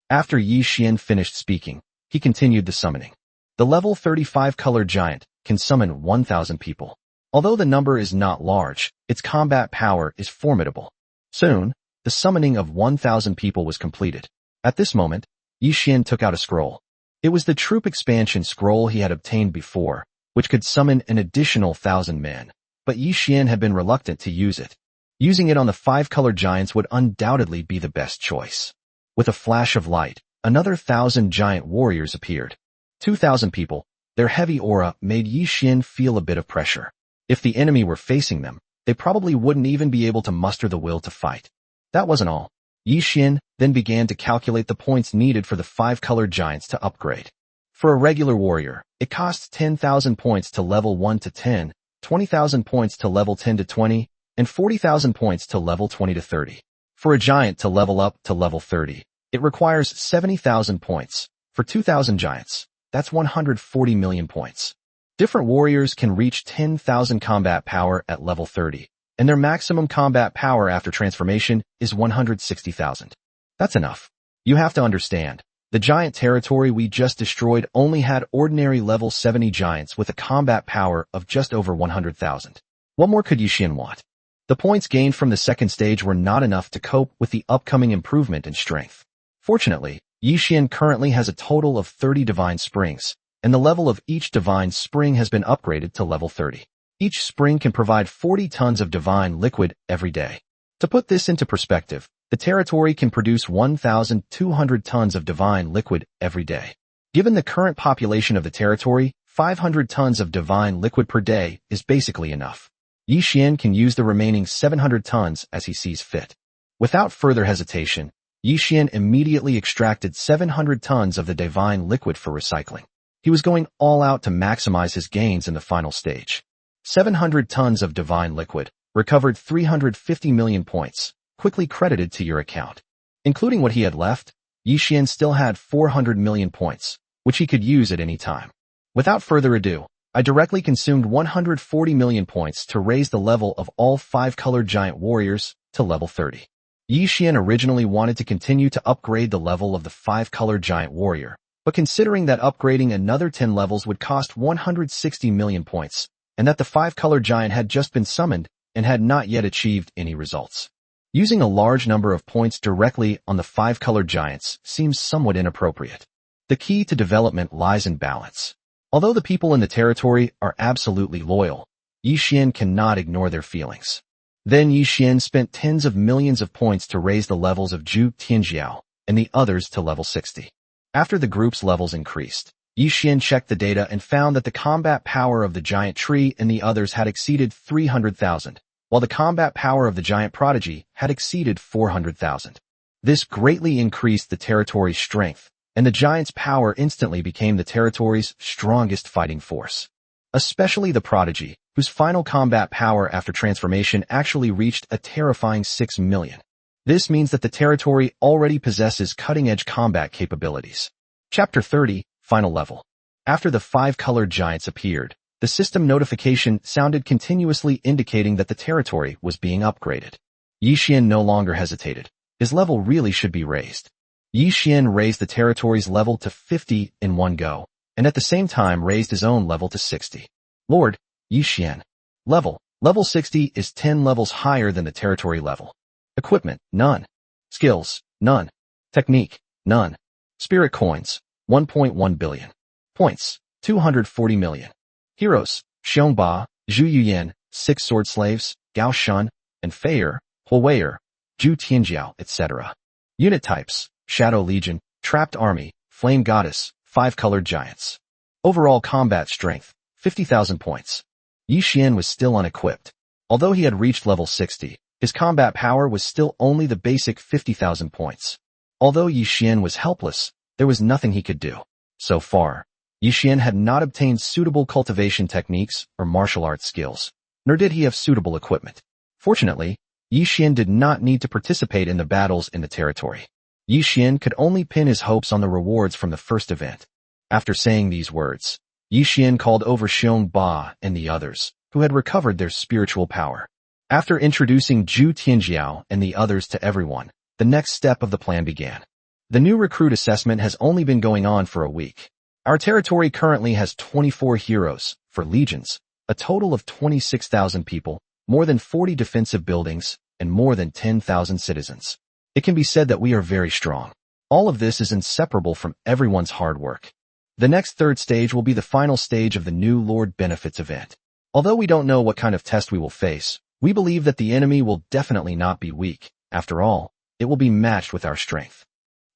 S1: After Yi Xian finished speaking, he continued the summoning. The level 35-color giant can summon 1,000 people. Although the number is not large, its combat power is formidable. Soon, the summoning of 1,000 people was completed. At this moment, Yi Xian took out a scroll. It was the troop expansion scroll he had obtained before, which could summon an additional 1,000 men, but Yi Xian had been reluctant to use it. Using it on the 5-color giants would undoubtedly be the best choice. With a flash of light, another 1,000 giant warriors appeared. 2,000 people, their heavy aura made Yi Xian feel a bit of pressure. If the enemy were facing them, they probably wouldn't even be able to muster the will to fight. That wasn't all. Yi Xian then began to calculate the points needed for the 5-colored giants to upgrade. For a regular warrior, it costs 10,000 points to level 1 to 10, 20,000 points to level 10 to 20, and 40,000 points to level 20 to 30. For a giant to level up to level 30, it requires 70,000 points. For 2,000 giants, that's 140 million points. Different warriors can reach 10,000 combat power at level 30, and their maximum combat power after transformation is 160,000. That's enough. You have to understand, the giant territory we just destroyed only had ordinary level 70 giants with a combat power of just over 100,000. What more could Yi Xian want? The points gained from the second stage were not enough to cope with the upcoming improvement in strength. Fortunately, Yi Xian currently has a total of 30 divine springs, and the level of each divine spring has been upgraded to level 30. Each spring can provide 40 tons of divine liquid every day. To put this into perspective, the territory can produce 1,200 tons of divine liquid every day. Given the current population of the territory, 500 tons of divine liquid per day is basically enough. Yi Xian can use the remaining 700 tons as he sees fit. Without further hesitation, Yi Xian immediately extracted 700 tons of the divine liquid for recycling. He was going all out to maximize his gains in the final stage. 700 tons of divine liquid, recovered 350 million points, quickly credited to your account. Including what he had left, Yi Xian still had 400 million points, which he could use at any time. Without further ado, I directly consumed 140 million points to raise the level of all 5-colored giant warriors to level 30. Yi Xian originally wanted to continue to upgrade the level of the 5-colored giant warrior, but considering that upgrading another 10 levels would cost 160 million points, and that the 5-colored giant had just been summoned and had not yet achieved any results. Using a large number of points directly on the 5-colored giants seems somewhat inappropriate. The key to development lies in balance. Although the people in the territory are absolutely loyal, Yi Xian cannot ignore their feelings. Then Yi Xian spent tens of millions of points to raise the levels of Zhu Tianjiao and the others to level 60. After the group's levels increased, Yi Xian checked the data and found that the combat power of the giant tree and the others had exceeded 300,000, while the combat power of the giant prodigy had exceeded 400,000. This greatly increased the territory's strength, and the giant's power instantly became the territory's strongest fighting force. Especially the prodigy, whose final combat power after transformation actually reached a terrifying 6 million. This means that the territory already possesses cutting-edge combat capabilities. Chapter 30, Final Level. After the 5-colored giants appeared, the system notification sounded continuously indicating that the territory was being upgraded. Yi Xian no longer hesitated. His level really should be raised. Yi Xian raised the territory's level to 50 in one go, and at the same time raised his own level to 60. Lord, Yi Xian. Level 60 is 10 levels higher than the territory level. Equipment, none. Skills, none. Technique, none. Spirit coins, 1.1 billion. Points, 240 million. Heroes, Xiongba, Zhu Yuyan, 6 sword slaves, Gao Shun, and Feier, Huier, Zhu Tianjiao, etc. Unit types, Shadow Legion, Trapped Army, Flame Goddess, 5-colored giants. Overall combat strength, 50,000 points. Yi Xian was still unequipped. Although he had reached level 60, his combat power was still only the basic 50,000 points. Although Yi Xian was helpless, there was nothing he could do. So far, Yi Xian had not obtained suitable cultivation techniques or martial arts skills, nor did he have suitable equipment. Fortunately, Yi Xian did not need to participate in the battles in the territory. Yi Xian could only pin his hopes on the rewards from the first event. After saying these words, Yi Xian called over Xiongba and the others, who had recovered their spiritual power. After introducing Zhu Tianjiao and the others to everyone, the next step of the plan began. The new recruit assessment has only been going on for a week. Our territory currently has 24 heroes, for legions, a total of 26,000 people, more than 40 defensive buildings, and more than 10,000 citizens. It can be said that we are very strong. All of this is inseparable from everyone's hard work. The next third stage will be the final stage of the new Lord Benefits event. Although we don't know what kind of test we will face, we believe that the enemy will definitely not be weak. After all, it will be matched with our strength.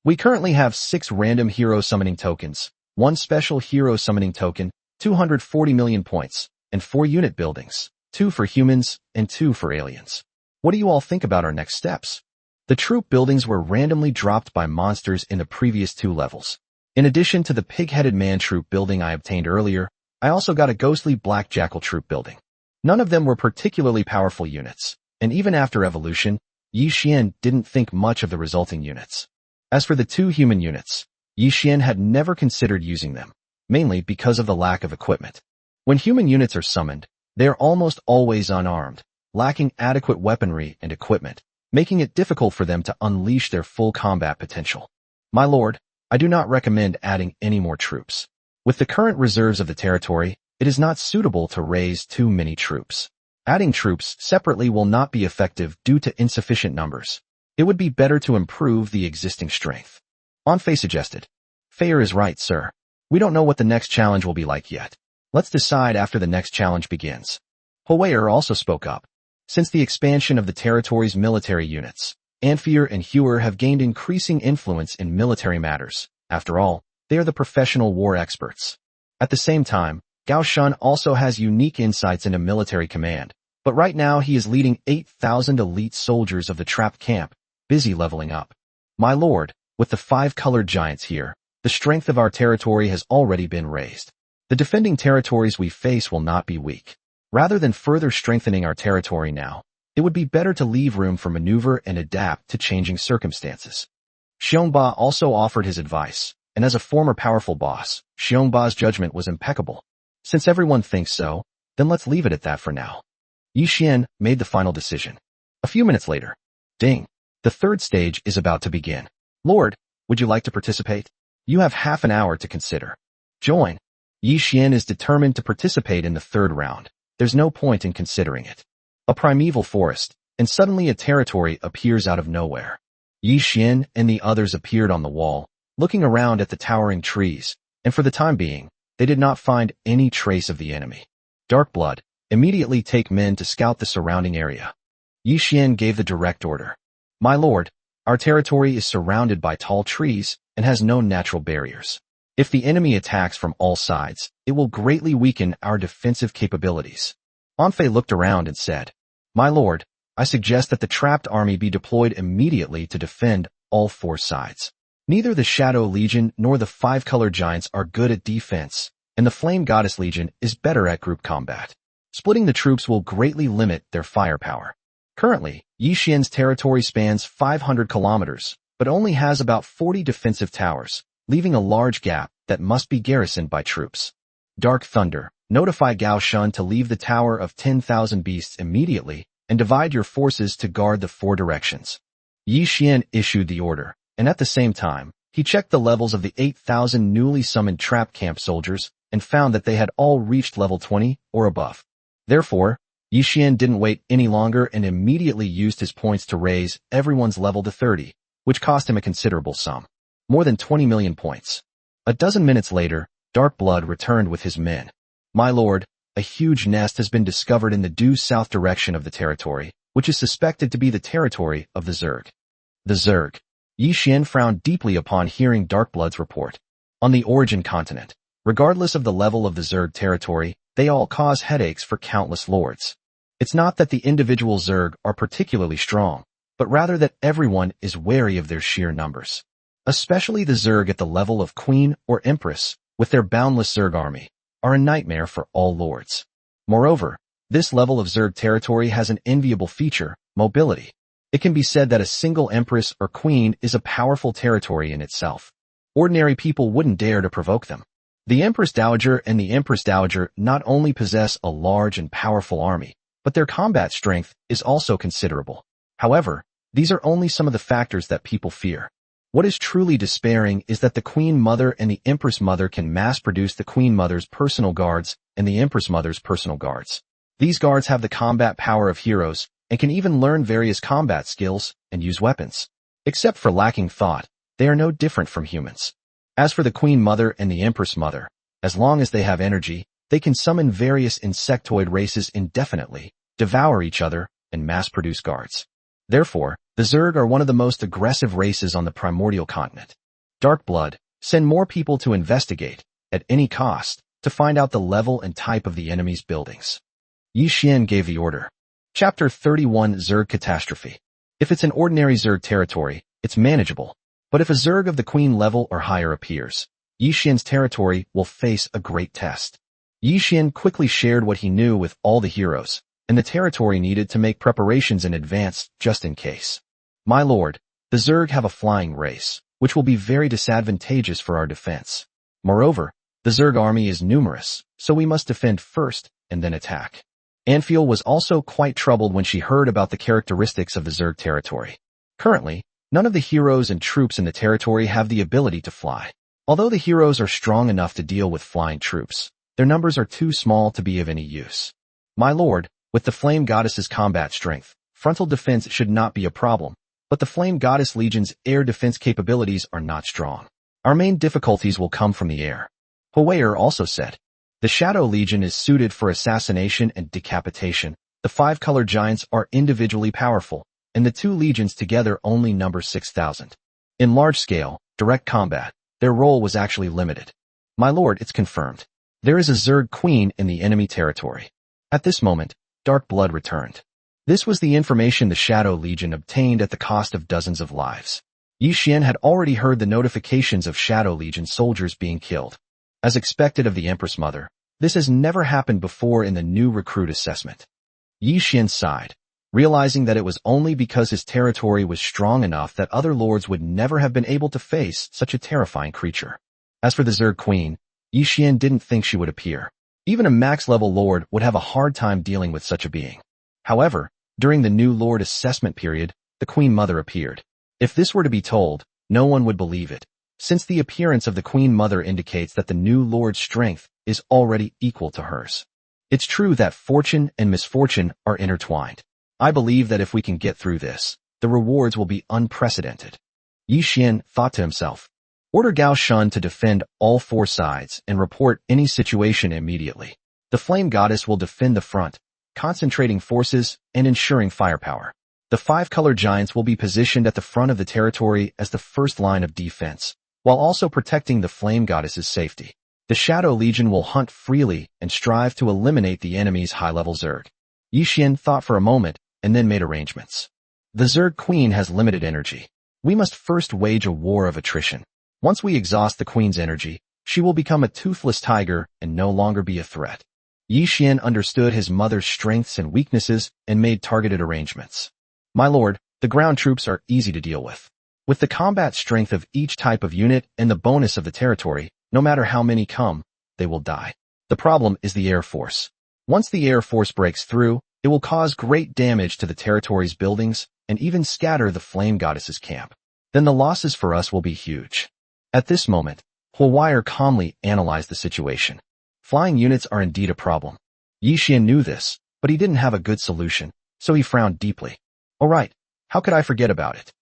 S1: We currently have 6 random hero summoning tokens, 1 special hero summoning token, 240 million points, and 4 unit buildings, 2 for humans and 2 for aliens. What do you all think about our next steps? The troop buildings were randomly dropped by monsters in the previous 2 levels. In addition to the pig-headed man troop building I obtained earlier, I also got a ghostly black jackal troop building. None of them were particularly powerful units, and even after evolution, Yi Xian didn't think much of the resulting units. As for the 2 human units, Yi Xian had never considered using them, mainly because of the lack of equipment. When human units are summoned, they are almost always unarmed, lacking adequate weaponry and equipment, making it difficult for them to unleash their full combat potential. My lord, I do not recommend adding any more troops. With the current reserves of the territory, it is not suitable to raise too many troops. Adding troops separately will not be effective due to insufficient numbers. It would be better to improve the existing strength. Anfei suggested. Feier is right, sir. We don't know what the next challenge will be like yet. Let's decide after the next challenge begins. Huier also spoke up. Since the expansion of the territory's military units, Anfei and Huer have gained increasing influence in military matters. After all, they are the professional war experts. At the same time, Gao Shun also has unique insights into military command, but right now he is leading 8,000 elite soldiers of the trapped camp, busy leveling up. My lord, with the 5-colored giants here, the strength of our territory has already been raised. The defending territories we face will not be weak. Rather than further strengthening our territory now, it would be better to leave room for maneuver and adapt to changing circumstances. Xiongba also offered his advice, and as a former powerful boss, Xiongba's judgment was impeccable. Since everyone thinks so, then let's leave it at that for now. Yi Xian made the final decision. A few minutes later, ding! The third stage is about to begin. Lord, would you like to participate? You have half an hour to consider. Join. Yi Xian is determined to participate in the third round. There's no point in considering it. A primeval forest, and suddenly a territory appears out of nowhere. Yi Xian and the others appeared on the wall, looking around at the towering trees, and for the time being, they did not find any trace of the enemy. Dark Blood, immediately take men to scout the surrounding area. Yi Xian gave the direct order. My lord, our territory is surrounded by tall trees and has no natural barriers. If the enemy attacks from all sides, it will greatly weaken our defensive capabilities. Anfei looked around and said, My lord, I suggest that the trapped army be deployed immediately to defend all four sides. Neither the Shadow Legion nor the Five-Color Giants are good at defense, and the Flame Goddess Legion is better at group combat. Splitting the troops will greatly limit their firepower. Currently, Yi Xian's territory spans 500 kilometers, but only has about 40 defensive towers, leaving a large gap that must be garrisoned by troops. Dark Thunder, notify Gao Shun to leave the Tower of 10,000 Beasts immediately and divide your forces to guard the four directions. Yi Xian issued the order, and at the same time, he checked the levels of the 8,000 newly summoned trap camp soldiers and found that they had all reached level 20 or above. Therefore, Yi Xian didn't wait any longer and immediately used his points to raise everyone's level to 30, which cost him a considerable sum. More than 20 million points. A dozen minutes later, Dark Blood returned with his men. My lord, a huge nest has been discovered in the due south direction of the territory, which is suspected to be the territory of the Zerg. The Zerg. Yi Xian frowned deeply upon hearing Dark Blood's report. On the origin continent, regardless of the level of the Zerg territory, they all cause headaches for countless lords. It's not that the individual Zerg are particularly strong, but rather that everyone is wary of their sheer numbers. Especially the Zerg at the level of Queen or Empress, with their boundless Zerg army, are a nightmare for all lords. Moreover, this level of Zerg territory has an enviable feature, mobility. It can be said that a single Empress or Queen is a powerful territory in itself. Ordinary people wouldn't dare to provoke them. The Empress Dowager and the Empress Dowager not only possess a large and powerful army, but their combat strength is also considerable. However, these are only some of the factors that people fear. What is truly despairing is that the Queen Mother and the Empress Mother can mass-produce the Queen Mother's personal guards and the Empress Mother's personal guards. These guards have the combat power of heroes and can even learn various combat skills and use weapons. Except for lacking thought, they are no different from humans. As for the Queen Mother and the Empress Mother, as long as they have energy, they can summon various insectoid races indefinitely, devour each other, and mass-produce guards. Therefore, the Zerg are one of the most aggressive races on the primordial continent. Dark Blood, send more people to investigate, at any cost, to find out the level and type of the enemy's buildings. Yi Xian gave the order. Chapter 31 Zerg Catastrophe. If it's an ordinary Zerg territory, it's manageable. But if a Zerg of the Queen level or higher appears, Yi Xian's territory will face a great test. Yi Xian quickly shared what he knew with all the heroes, and the territory needed to make preparations in advance just in case. My lord, the Zerg have a flying race, which will be very disadvantageous for our defense. Moreover, the Zerg army is numerous, so we must defend first and then attack. Anfiel was also quite troubled when she heard about the characteristics of the Zerg territory. Currently, none of the heroes and troops in the territory have the ability to fly. Although the heroes are strong enough to deal with flying troops, their numbers are too small to be of any use. My lord, with the Flame Goddess's combat strength, frontal defense should not be a problem, but the Flame Goddess Legion's air defense capabilities are not strong. Our main difficulties will come from the air. Huayer also said. The Shadow Legion is suited for assassination and decapitation. The Five-Color Giants are individually powerful, and the two legions together only number 6,000. In large-scale, direct combat, their role was actually limited. My lord, it's confirmed. There is a Zerg Queen in the enemy territory. At this moment, Dark Blood returned. This was the information the Shadow Legion obtained at the cost of dozens of lives. Yi Xian had already heard the notifications of Shadow Legion soldiers being killed. As expected of the Empress Mother, this has never happened before in the new recruit assessment. Yi Xian sighed, realizing that it was only because his territory was strong enough that other lords would never have been able to face such a terrifying creature. As for the Zerg Queen, Yi Xian didn't think she would appear. Even a max-level lord would have a hard time dealing with such a being. However, during the new lord assessment period, the Queen Mother appeared. If this were to be told, no one would believe it, since the appearance of the Queen Mother indicates that the new lord's strength is already equal to hers. It's true that fortune and misfortune are intertwined. I believe that if we can get through this, the rewards will be unprecedented. Yi Xian thought to himself. Order Gao Shun to defend all 4 sides and report any situation immediately. The flame goddess will defend the front, concentrating forces and ensuring firepower. The 5-color giants will be positioned at the front of the territory as the first line of defense, while also protecting the flame goddess's safety. The Shadow Legion will hunt freely and strive to eliminate the enemy's high-level Zerg. Yixin thought for a moment and then made arrangements. The Zerg Queen has limited energy. We must first wage a war of attrition. Once we exhaust the Queen's energy, she will become a toothless tiger and no longer be a threat. Yixin understood his mother's strengths and weaknesses and made targeted arrangements. My lord, the ground troops are easy to deal with. With the combat strength of each type of unit and the bonus of the territory, no matter how many come, they will die. The problem is the Air Force. Once the Air Force breaks through, it will cause great damage to the territory's buildings and even scatter the Flame Goddess's camp. Then the losses for us will be huge. At this moment, Huawire calmly analyzed the situation. Flying units are indeed a problem. Yixin knew this, but he didn't have a good solution, so he frowned deeply. All right, how could I forget about it?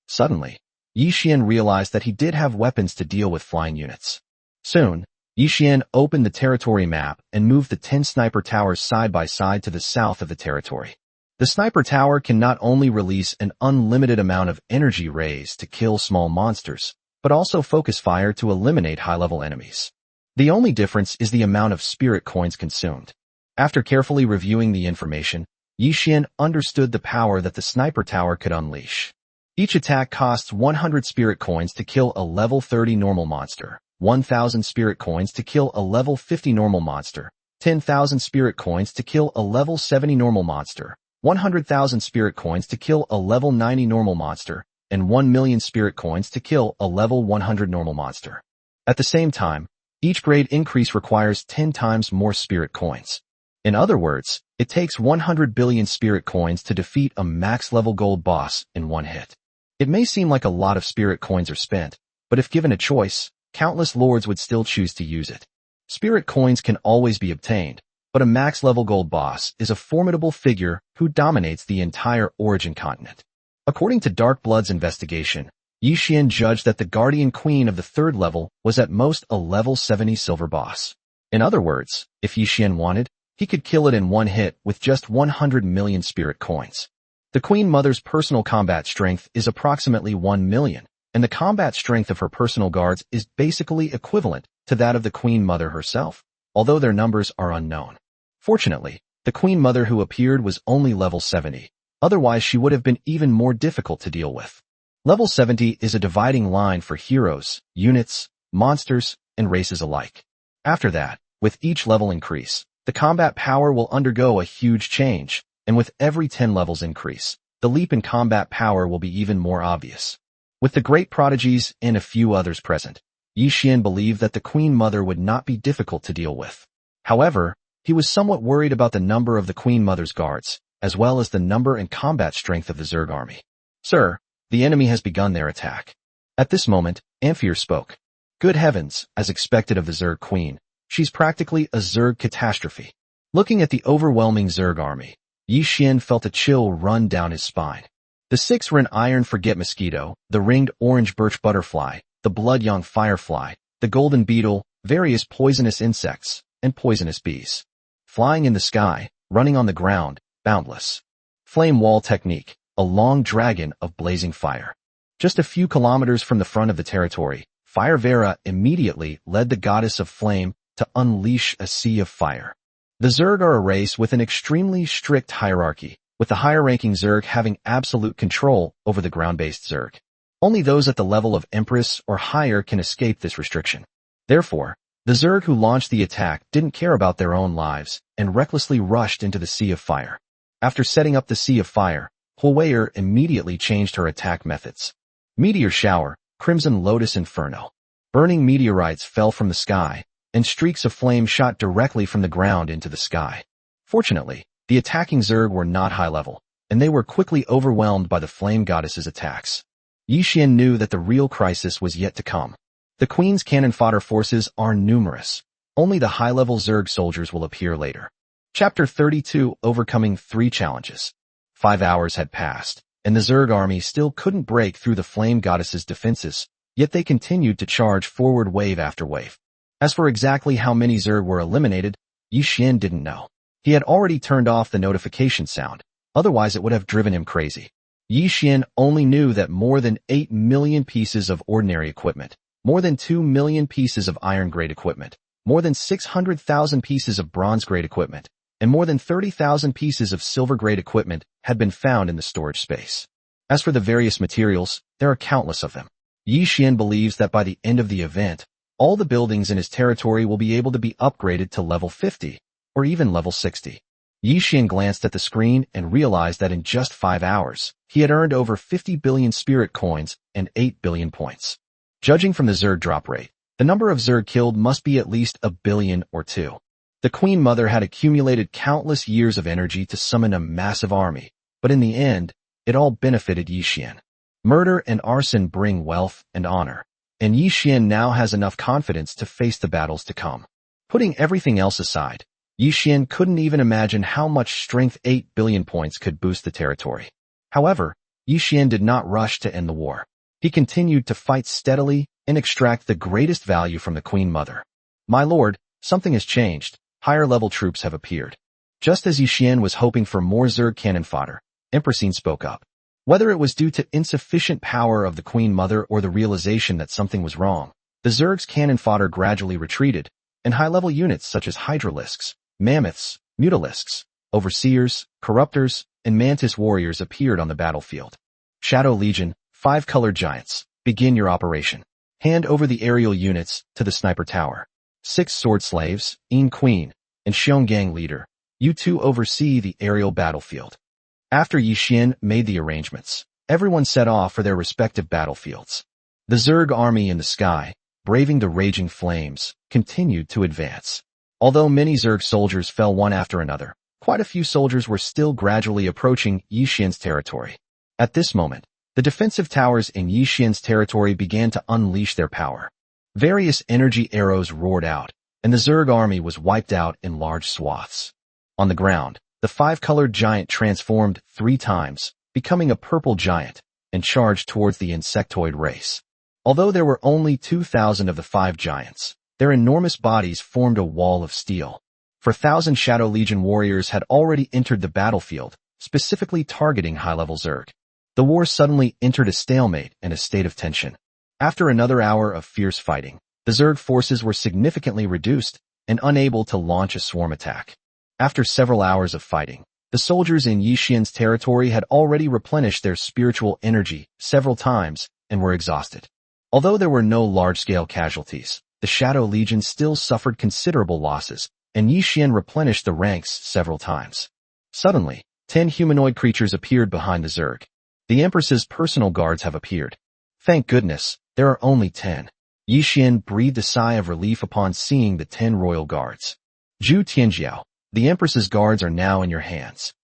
S1: Suddenly, Yixin realized that he did have weapons to deal with flying units. Soon, Yixin opened the territory map and moved the 10 sniper towers side by side to the south of the territory. The sniper tower can not only release an unlimited amount of energy rays to kill small monsters, but also focus fire to eliminate high-level enemies. The only difference is the amount of spirit coins consumed. After carefully reviewing the information, Yixin understood the power that the sniper tower could unleash. Each attack costs 100 spirit coins to kill a level 30 normal monster, 1,000 spirit coins to kill a level 50 normal monster, 10,000 spirit coins to kill a level 70 normal monster, 100,000 spirit coins to kill a level 90 normal monster, and 1 million spirit coins to kill a level 100 normal monster. At the same time, each grade increase requires 10 times more spirit coins. In other words, it takes 100 billion spirit coins to defeat a max-level gold boss in one hit. It may seem like a lot of spirit coins are spent, but if given a choice, countless lords would still choose to use it. Spirit coins can always be obtained, but a max-level gold boss is a formidable figure who dominates the entire origin continent. According to Dark Blood's investigation, Yixin judged that the Guardian Queen of the 3rd level was at most a level 70 silver boss. In other words, if Yixin wanted, he could kill it in one hit with just 100 million spirit coins. The Queen Mother's personal combat strength is approximately 1 million, and the combat strength of her personal guards is basically equivalent to that of the Queen Mother herself, although their numbers are unknown. Fortunately, the Queen Mother who appeared was only level 70, otherwise she would have been even more difficult to deal with. Level 70 is a dividing line for heroes, units, monsters, and races alike. After that, with each level increase, the combat power will undergo a huge change, and with every 10 levels increase, the leap in combat power will be even more obvious. With the great prodigies and a few others present, Yixin believed that the Queen Mother would not be difficult to deal with. However, he was somewhat worried about the number of the Queen Mother's guards, as well as the number and combat strength of the Zerg army. Sir, the enemy has begun their attack. At this moment, Amphere spoke. Good heavens, as expected of the Zerg Queen, she's practically a Zerg catastrophe. Looking at the overwhelming Zerg army, Yixin felt a chill run down his spine. The 6-rin iron forget mosquito, the ringed orange birch butterfly, the blood-young firefly, the golden beetle, various poisonous insects, and poisonous bees. Flying in the sky, running on the ground, boundless. Flame wall technique, a long dragon of blazing fire. Just a few kilometers from the front of the territory, Fire Vera immediately led the goddess of flame to unleash a sea of fire. The Zerg are a race with an extremely strict hierarchy, with the higher-ranking Zerg having absolute control over the ground-based Zerg. Only those at the level of Empress or higher can escape this restriction. Therefore, the Zerg who launched the attack didn't care about their own lives and recklessly rushed into the Sea of Fire. After setting up the Sea of Fire, Huawire immediately changed her attack methods. Meteor Shower, Crimson Lotus Inferno. Burning meteorites fell from the sky, and streaks of flame shot directly from the ground into the sky. Fortunately, the attacking Zerg were not high level, and they were quickly overwhelmed by the flame goddess's attacks. Yixin knew that the real crisis was yet to come. The Queen's cannon fodder forces are numerous. Only the high-level Zerg soldiers will appear later. Chapter 32, Overcoming 3 Challenges. 5 hours had passed, and the Zerg army still couldn't break through the flame goddess's defenses. yet they continued to charge forward wave after wave. As for exactly how many Zerg were eliminated, Yi Xian didn't know. He had already turned off the notification sound, otherwise it would have driven him crazy. Yi Xian only knew that more than 8 million pieces of ordinary equipment, more than 2 million pieces of iron-grade equipment, more than 600,000 pieces of bronze-grade equipment, and more than 30,000 pieces of silver-grade equipment had been found in the storage space. As for the various materials, there are countless of them. Yi Xian believes that by the end of the event, all the buildings in his territory will be able to be upgraded to level 50, or even level 60. Yi Xian glanced at the screen and realized that in just 5 hours, he had earned over 50 billion spirit coins and 8 billion points. Judging from the Zerg drop rate, the number of Zerg killed must be at least 1 billion or 2. The Queen Mother had accumulated countless years of energy to summon a massive army, but in the end, it all benefited Yi Xian. Murder and arson bring wealth and honor, and Yi Xian now has enough confidence to face the battles to come. Putting everything else aside, Yi Xian couldn't even imagine how much strength 8 billion points could boost the territory. However, Yi Xian did not rush to end the war. He continued to fight steadily and extract the greatest value from the Queen Mother. My lord, something has changed. Higher-level troops have appeared. Just as Yi Xian was hoping for more Zerg cannon fodder, Empressine spoke up. Whether it was due to insufficient power of the Queen Mother or the realization that something was wrong, the Zerg's cannon fodder gradually retreated, and high-level units such as Hydralisks, Mammoths, Mutalisks, Overseers, Corruptors, and Mantis warriors appeared on the battlefield. Shadow Legion, 5-colored giants, begin your operation. Hand over the aerial units to the sniper tower. 6 sword slaves, Yin Queen, and Xionggang leader, you two oversee the aerial battlefield. After Yi Xian made the arrangements, everyone set off for their respective battlefields. The Zerg army in the sky, braving the raging flames, continued to advance. Although many Zerg soldiers fell one after another, quite a few soldiers were still gradually approaching Yi Xian's territory. At this moment, the defensive towers in Yi Xian's territory began to unleash their power. Various energy arrows roared out, and the Zerg army was wiped out in large swaths. On the ground, the 5-colored giant transformed 3 times, becoming a purple giant, and charged towards the insectoid race. Although there were only 2,000 of the 5 giants, their enormous bodies formed a wall of steel. 4,000 Shadow Legion warriors had already entered the battlefield, specifically targeting high-level Zerg. The war suddenly entered a stalemate and a state of tension. After another hour of fierce fighting, the Zerg forces were significantly reduced and unable to launch a swarm attack. After several hours of fighting, the soldiers in Yi Xian's territory had already replenished their spiritual energy several times and were exhausted. Although there were no large-scale casualties, the Shadow Legion still suffered considerable losses, and Yi Xian replenished the ranks several times. Suddenly, 10 humanoid creatures appeared behind the Zerg. The Empress's personal guards have appeared. Thank goodness, there are only 10. Yi Xian breathed a sigh of relief upon seeing the 10 royal guards. Zhu Tianjiao, the Empress's guards are now in your hands.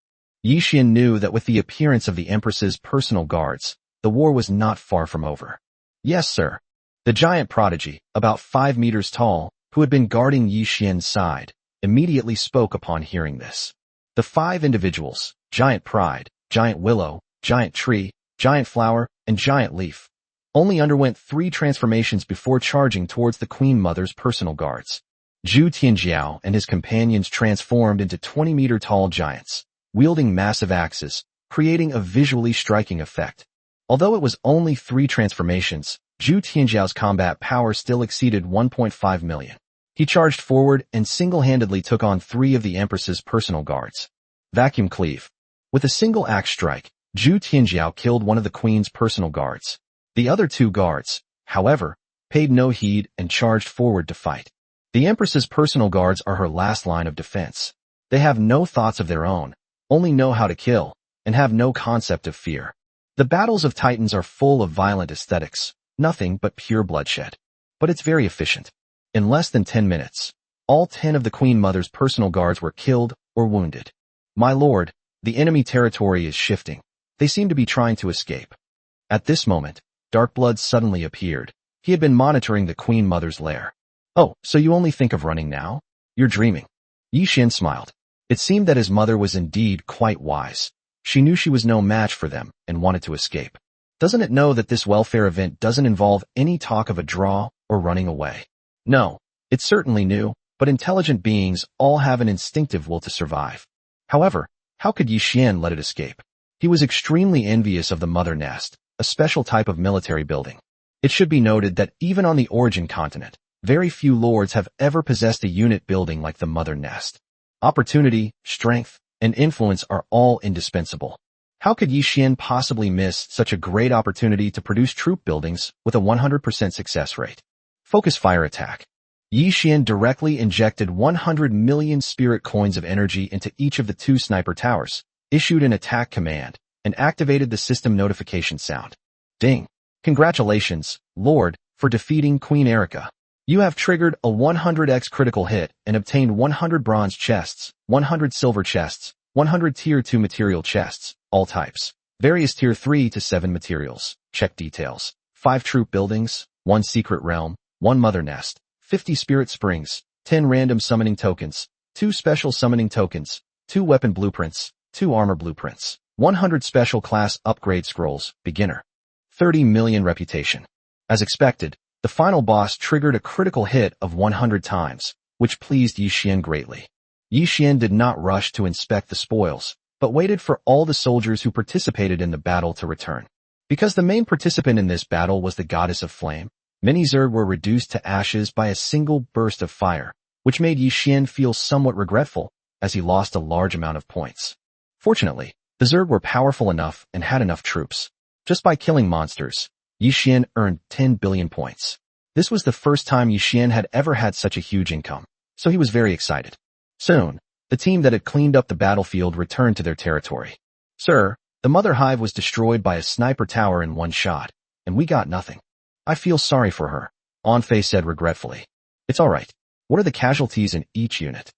S1: Yi Xian knew that with the appearance of the Empress's personal guards, the war was not far from over. Yes, sir. The giant prodigy, about 5 meters tall, who had been guarding Yi Xian's side, immediately spoke upon hearing this. The 5 individuals, Giant Pride, Giant Willow, Giant Tree, Giant Flower, and Giant Leaf, only underwent 3 transformations before charging towards the Queen Mother's personal guards. Zhu Tianjiao and his companions transformed into 20-meter-tall giants, wielding massive axes, creating a visually striking effect. Although it was only 3 transformations, Zhu Tianjiao's combat power still exceeded 1.5 million. He charged forward and single-handedly took on 3 of the Empress's personal guards. Vacuum Cleave. With a single axe strike, Zhu Tianjiao killed one of the Queen's personal guards. The other 2 guards, however, paid no heed and charged forward to fight. The Empress's personal guards are her last line of defense. They have no thoughts of their own, only know how to kill, and have no concept of fear. The battles of Titans are full of violent aesthetics, nothing but pure bloodshed. But it's very efficient. In less than 10 minutes, all 10 of the Queen Mother's personal guards were killed or wounded. My lord, the enemy territory is shifting. They seem to be trying to escape. At this moment, Darkblood suddenly appeared. He had been monitoring the Queen Mother's lair. Oh, so you only think of running now? You're dreaming. Yi Xian smiled. It seemed that his mother was indeed quite wise. She knew she was no match for them and wanted to escape. Doesn't it know that this welfare event doesn't involve any talk of a draw or running away? No, it certainly knew, but intelligent beings all have an instinctive will to survive. However, how could Yi Xian let it escape? He was extremely envious of the mother nest, a special type of military building. It should be noted that even on the origin continent, very few lords have ever possessed a unit building like the mother nest. Opportunity, strength, and influence are all indispensable. How could Yi Xian possibly miss such a great opportunity to produce troop buildings with a 100% success rate? Focus fire attack. Yi Xian directly injected 100 million spirit coins of energy into each of the 2 sniper towers, issued an attack command, and activated the system notification sound. Ding! Congratulations, Lord, for defeating Queen Erica. You have triggered a 100x critical hit and obtained 100 bronze chests, 100 silver chests, 100 tier 2 material chests, all types, various tier 3 to 7 materials, check details, 5 troop buildings, 1 secret realm, 1 mother nest, 50 spirit springs, 10 random summoning tokens, 2 special summoning tokens, 2 weapon blueprints, 2 armor blueprints, 100 special class upgrade scrolls, beginner. 30 million reputation. As expected, the final boss triggered a critical hit of 100 times, which pleased Yi Xian greatly. Yi Xian did not rush to inspect the spoils, but waited for all the soldiers who participated in the battle to return. Because the main participant in this battle was the goddess of flame, many Zerg were reduced to ashes by a single burst of fire, which made Yi Xian feel somewhat regretful, as he lost a large amount of points. Fortunately, the Zerg were powerful enough and had enough troops. Just by killing monsters, Yi Xian earned 10 billion points. This was the first time Yi Xian had ever had such a huge income, so he was very excited. Soon, the team that had cleaned up the battlefield returned to their territory. Sir, the Mother Hive was destroyed by a sniper tower in 1 shot, and we got nothing. I feel sorry for her, Anfei said regretfully. It's alright. What are the casualties in each unit?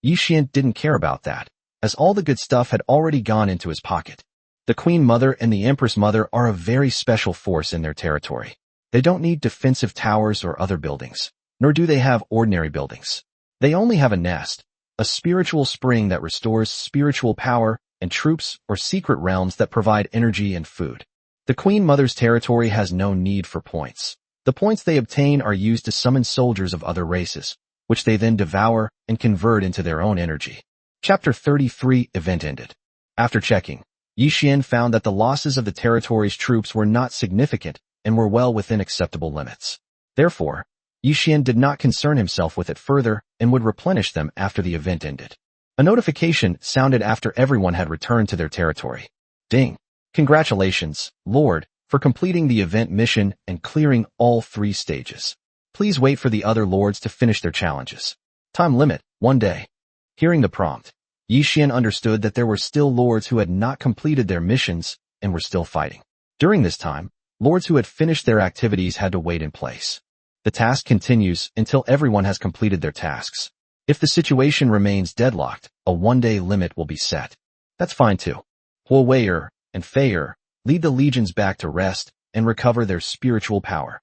S1: Yi Xian didn't care about that, as all the good stuff had already gone into his pocket. The Queen Mother and the Empress Mother are a very special force in their territory. They don't need defensive towers or other buildings, nor do they have ordinary buildings. They only have a nest, a spiritual spring that restores spiritual power, and troops or secret realms that provide energy and food. The Queen Mother's territory has no need for points. The points they obtain are used to summon soldiers of other races, which they then devour and convert into their own energy. Chapter 33 Event ended. After checking, Yi Xian found that the losses of the territory's troops were not significant and were well within acceptable limits. Therefore, Yi Xian did not concern himself with it further and would replenish them after the event ended. A notification sounded after everyone had returned to their territory. Ding! Congratulations, Lord, for completing the event mission and clearing all 3 stages. Please wait for the other lords to finish their challenges. Time limit, 1 day. Hearing the prompt, Yi Xian understood that there were still lords who had not completed their missions and were still fighting. During this time, lords who had finished their activities had to wait in place. The task continues until everyone has completed their tasks. If the situation remains deadlocked, a 1-day limit will be set. That's fine too. Huo Wei'er and Fei'er lead the legions back to rest and recover their spiritual power.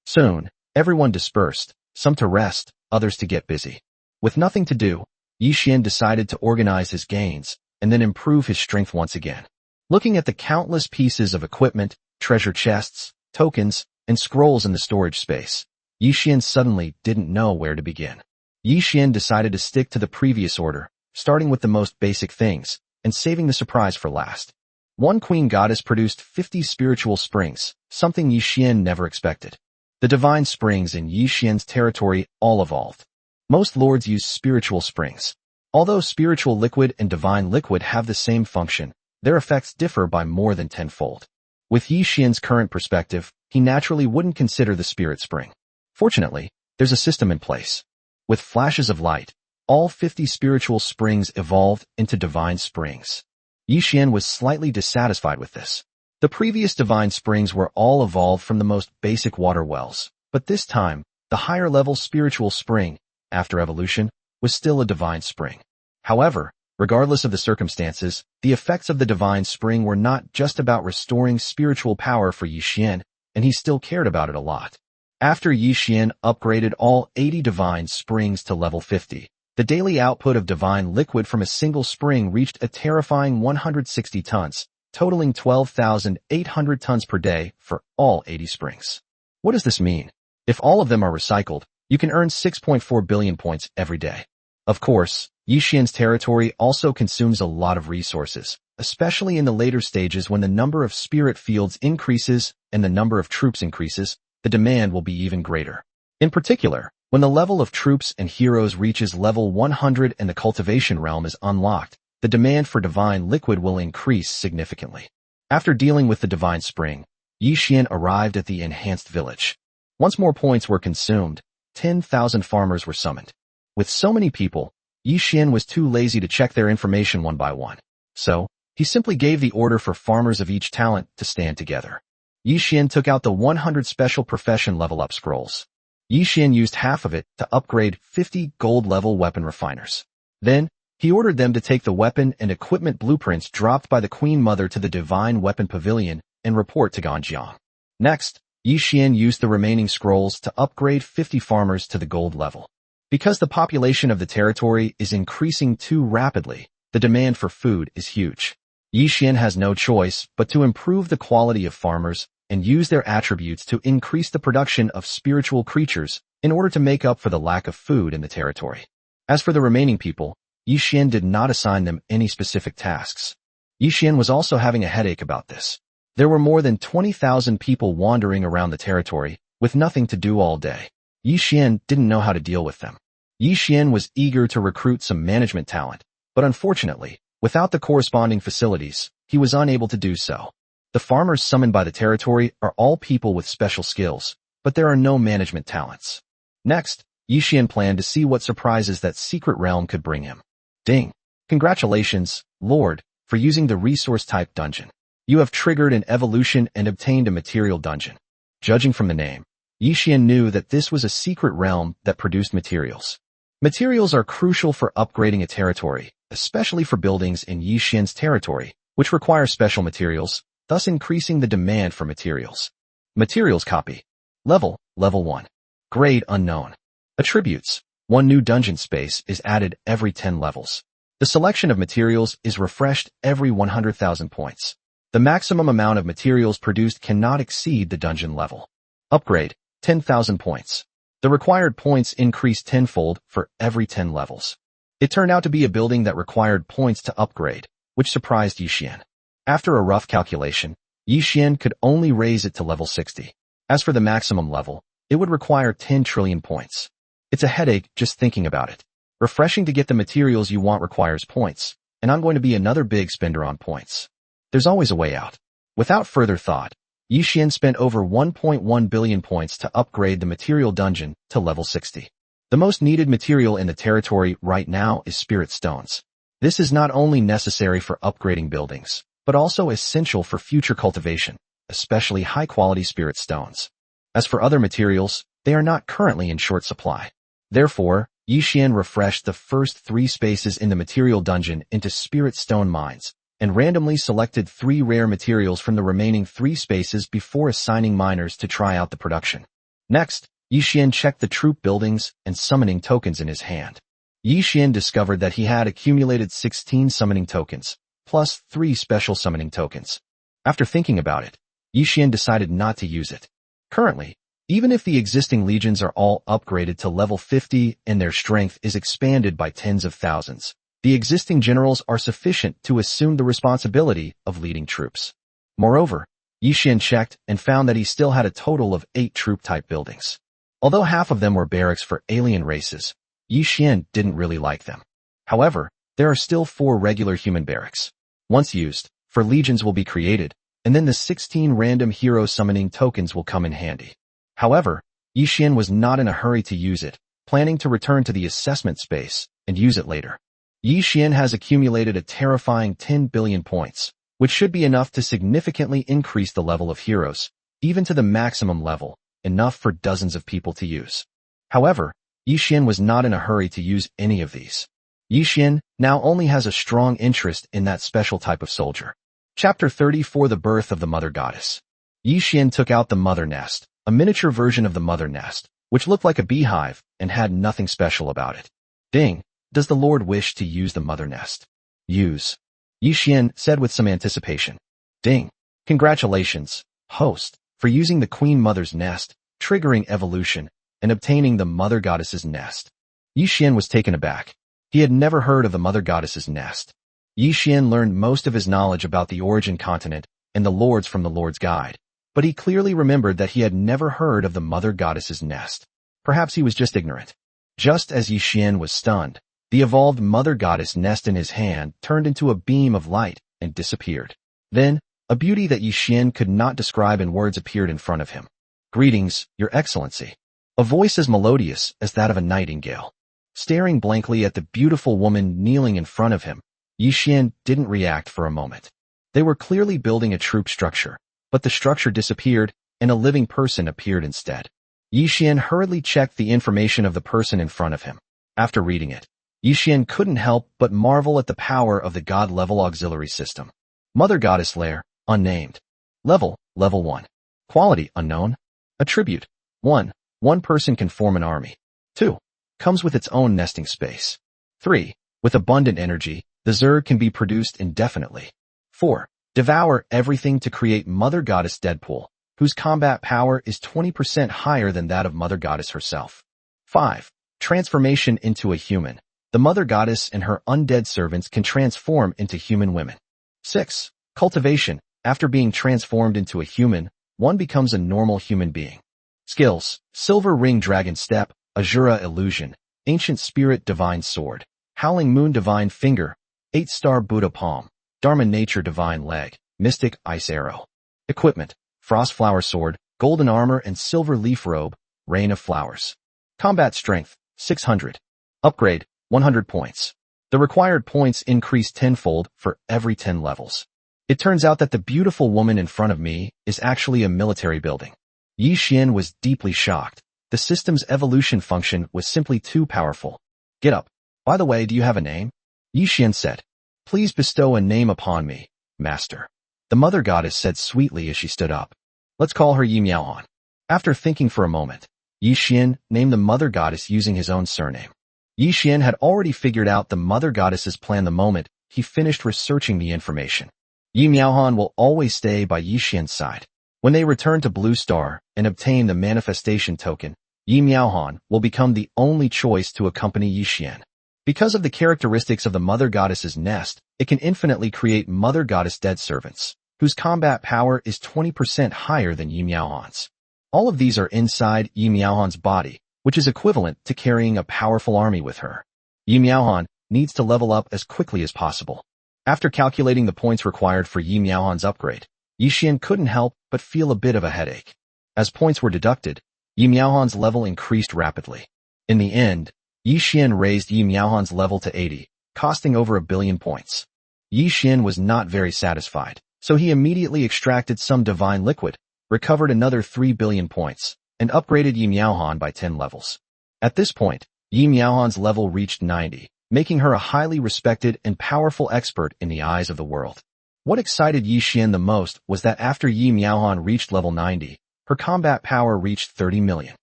S1: Soon, everyone dispersed, some to rest, others to get busy. With nothing to do, Yi Xian decided to organize his gains and then improve his strength once again. Looking at the countless pieces of equipment, treasure chests, tokens, and scrolls in the storage space, Yi Xian suddenly didn't know where to begin. Yi Xian decided to stick to the previous order, starting with the most basic things, and saving the surprise for last. One queen goddess produced 50 spiritual springs, something Yi Xian never expected. The divine springs in Yi Xian's territory all evolved. Most lords use spiritual springs. Although spiritual liquid and divine liquid have the same function, their effects differ by more than 10-fold. With Yi Xian's current perspective, he naturally wouldn't consider the spirit spring. Fortunately, there's a system in place. With flashes of light, all 50 spiritual springs evolved into divine springs. Yi Xian was slightly dissatisfied with this. The previous divine springs were all evolved from the most basic water wells, but this time, the higher-level spiritual spring, after evolution, was still a divine spring. However, regardless of the circumstances, the effects of the divine spring were not just about restoring spiritual power for Yi Xian, and he still cared about it a lot. After Yi Xian upgraded all 80 divine springs to level 50, the daily output of divine liquid from a single spring reached a terrifying 160 tons, totaling 12,800 tons per day for all 80 springs. What does this mean? If all of them are recycled, you can earn 6.4 billion points every day. Of course, Yixian's territory also consumes a lot of resources, especially in the later stages when the number of spirit fields increases and the number of troops increases, the demand will be even greater. In particular, when the level of troops and heroes reaches level 100 and the cultivation realm is unlocked, the demand for divine liquid will increase significantly. After dealing with the divine spring, Yixian arrived at the enhanced village. Once more points were consumed, 10,000 farmers were summoned. With so many people, Yixian was too lazy to check their information one by one. So, he simply gave the order for farmers of each talent to stand together. Yixian took out the 100 special profession level up scrolls. Yixian used half of it to upgrade 50 gold level weapon refiners. Then, he ordered them to take the weapon and equipment blueprints dropped by the Queen Mother to the Divine Weapon Pavilion and report to Ganjiang. Next, Yixian used the remaining scrolls to upgrade 50 farmers to the gold level. Because the population of the territory is increasing too rapidly, the demand for food is huge. Yixian has no choice but to improve the quality of farmers and use their attributes to increase the production of spiritual creatures in order to make up for the lack of food in the territory. As for the remaining people, Yixian did not assign them any specific tasks. Yixian was also having a headache about this. There were more than 20,000 people wandering around the territory with nothing to do all day. Yixian didn't know how to deal with them. Yixian was eager to recruit some management talent, but unfortunately, without the corresponding facilities, he was unable to do so. The farmers summoned by the territory are all people with special skills, but there are no management talents. Next, Yixian planned to see what surprises that secret realm could bring him. Ding! Congratulations, Lord, for using the resource-type dungeon. You have triggered an evolution and obtained a material dungeon. Judging from the name, Yixian knew that this was a secret realm that produced materials. Materials are crucial for upgrading a territory, especially for buildings in Yixian's territory, which require special materials, thus increasing the demand for materials. Materials copy. Level 1. Grade unknown. Attributes. 1 new dungeon space is added every 10 levels. The selection of materials is refreshed every 100,000 points. The maximum amount of materials produced cannot exceed the dungeon level. Upgrade. 10,000 points. The required points increase tenfold for every 10 levels. It turned out to be a building that required points to upgrade, which surprised Yixian. After a rough calculation, Yixian could only raise it to level 60. As for the maximum level, it would require 10 trillion points. It's a headache just thinking about it. Refreshing to get the materials you want requires points, and I'm going to be another big spender on points. There's always a way out. Without further thought, Yixian spent over 1.1 billion points to upgrade the material dungeon to level 60. The most needed material in the territory right now is spirit stones. This is not only necessary for upgrading buildings, but also essential for future cultivation, especially high-quality spirit stones. As for other materials, they are not currently in short supply. Therefore, Yixian refreshed the first 3 spaces in the material dungeon into spirit stone mines, and randomly selected 3 rare materials from the remaining 3 spaces before assigning miners to try out the production. Next, Yixian checked the troop buildings and summoning tokens in his hand. Yixian discovered that he had accumulated 16 summoning tokens, plus 3 special summoning tokens. After thinking about it, Yixian decided not to use it. Currently, even if the existing legions are all upgraded to level 50 and their strength is expanded by tens of thousands, the existing generals are sufficient to assume the responsibility of leading troops. Moreover, Yixian checked and found that he still had a total of 8 troop-type buildings. Although half of them were barracks for alien races, Yixian didn't really like them. However, there are still 4 regular human barracks. Once used, 4 legions will be created, and then the 16 random hero summoning tokens will come in handy. However, Yixian was not in a hurry to use it, planning to return to the assessment space and use it later. Yixian has accumulated a terrifying 10 billion points, which should be enough to significantly increase the level of heroes, even to the maximum level, enough for dozens of people to use. However, Yixian was not in a hurry to use any of these. Yixian now only has a strong interest in that special type of soldier. Chapter 34: The Birth of the Mother Goddess. Yixian took out the Mother Nest, a miniature version of the Mother Nest, which looked like a beehive and had nothing special about it. Ding! Does the Lord wish to use the Mother Nest? Use. Yixian said with some anticipation. Ding. Congratulations, host, for using the Queen Mother's nest, triggering evolution, and obtaining the Mother Goddess's nest. Yi Xian was taken aback. He had never heard of the Mother Goddess's nest. Yi Xian learned most of his knowledge about the origin continent and the lords from the Lord's Guide, but he clearly remembered that he had never heard of the Mother Goddess's nest. Perhaps he was just ignorant. Just as Yi Xian was stunned, the evolved Mother Goddess nest in his hand turned into a beam of light and disappeared. Then, a beauty that Yi Xian could not describe in words appeared in front of him. Greetings, Your Excellency. A voice as melodious as that of a nightingale. Staring blankly at the beautiful woman kneeling in front of him, Yi Xian didn't react for a moment. They were clearly building a troop structure, but the structure disappeared and a living person appeared instead. Yi Xian hurriedly checked the information of the person in front of him. After reading it, Yi Xian couldn't help but marvel at the power of the God-level auxiliary system. Mother Goddess Lair, unnamed. Level 1. Quality, unknown. Attribute, 1. One person can form an army. 2. Comes with its own nesting space. 3. With abundant energy, the Zerg can be produced indefinitely. 4. Devour everything to create Mother Goddess Deadpool, whose combat power is 20% higher than that of Mother Goddess herself. 5. Transformation into a human. The Mother Goddess and her undead servants can transform into human women. 6. Cultivation. After being transformed into a human, one becomes a normal human being. Skills: Silver Ring Dragon Step, Azura Illusion, Ancient Spirit Divine Sword, Howling Moon Divine Finger, 8-Star Buddha Palm, Dharma Nature Divine Leg, Mystic Ice Arrow. Equipment: Frost Flower Sword, Golden Armor and Silver Leaf Robe, Rain of Flowers. Combat Strength, 600. Upgrade, 100 points. The required points increase tenfold for every 10 levels. It turns out that the beautiful woman in front of me is actually a military building. Yi Xian was deeply shocked. The system's evolution function was simply too powerful. Get up. By the way, do you have a name? Yi Xian said. Please bestow a name upon me, master. The Mother Goddess said sweetly as she stood up. Let's call her Yi Miaohan. After thinking for a moment, Yi Xian named the Mother Goddess using his own surname. Yi Xian had already figured out the Mother Goddess's plan the moment he finished researching the information. Yi Miaohan will always stay by Yi Xian's side. When they return to Blue Star and obtain the manifestation token, Yi Miaohan will become the only choice to accompany Yi Xian. Because of the characteristics of the Mother Goddess's nest, it can infinitely create Mother Goddess dead servants, whose combat power is 20% higher than Yi Miaohan's. All of these are inside Yi Miaohan's body, which is equivalent to carrying a powerful army with her. Yi Miaohan needs to level up as quickly as possible. After calculating the points required for Yi Miaohan's upgrade, Yi Xian couldn't help but feel a bit of a headache. As points were deducted, Yi Miaohan's level increased rapidly. In the end, Yi Xian raised Yi Miaohan's level to 80, costing over 1 billion points. Yi Xian was not very satisfied, so he immediately extracted some divine liquid, recovered another 3 billion points, and upgraded Yi Miaohan by 10 levels. At this point, Yi Miaohan's level reached 90, making her a highly respected and powerful expert in the eyes of the world. What excited Yi Xian the most was that after Yi Miaohan reached level 90, her combat power reached 30 million.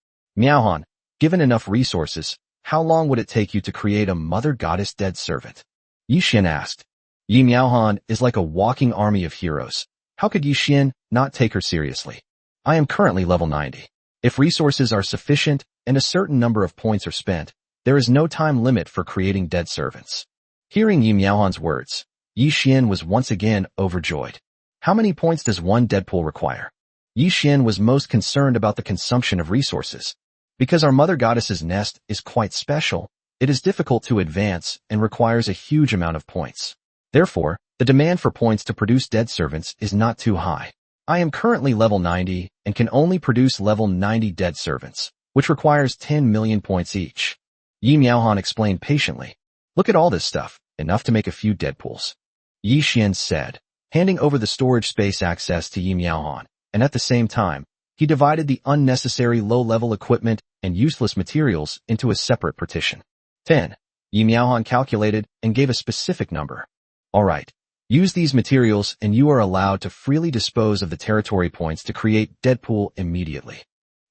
S1: Miaohan, given enough resources, how long would it take you to create a Mother Goddess dead servant? Yi Xian asked. Yi Miaohan is like a walking army of heroes. How could Yi Xian not take her seriously? I am currently level 90. If resources are sufficient and a certain number of points are spent, there is no time limit for creating dead servants. Hearing Yi Miaohan's words, Yi Xian was once again overjoyed. How many points does one Deadpool require? Yi Xian was most concerned about the consumption of resources. Because our Mother Goddess's nest is quite special, it is difficult to advance and requires a huge amount of points. Therefore, the demand for points to produce dead servants is not too high. I am currently level 90 and can only produce level 90 dead servants, which requires 10 million points each. Yi Miaohan explained patiently. Look at all this stuff, enough to make a few Deadpools. Yi Xian said, handing over the storage space access to Yi Miaohan, and at the same time, he divided the unnecessary low-level equipment and useless materials into a separate partition. 10. Yi Miaohan calculated and gave a specific number. Alright, use these materials and you are allowed to freely dispose of the territory points to create Deadpool immediately.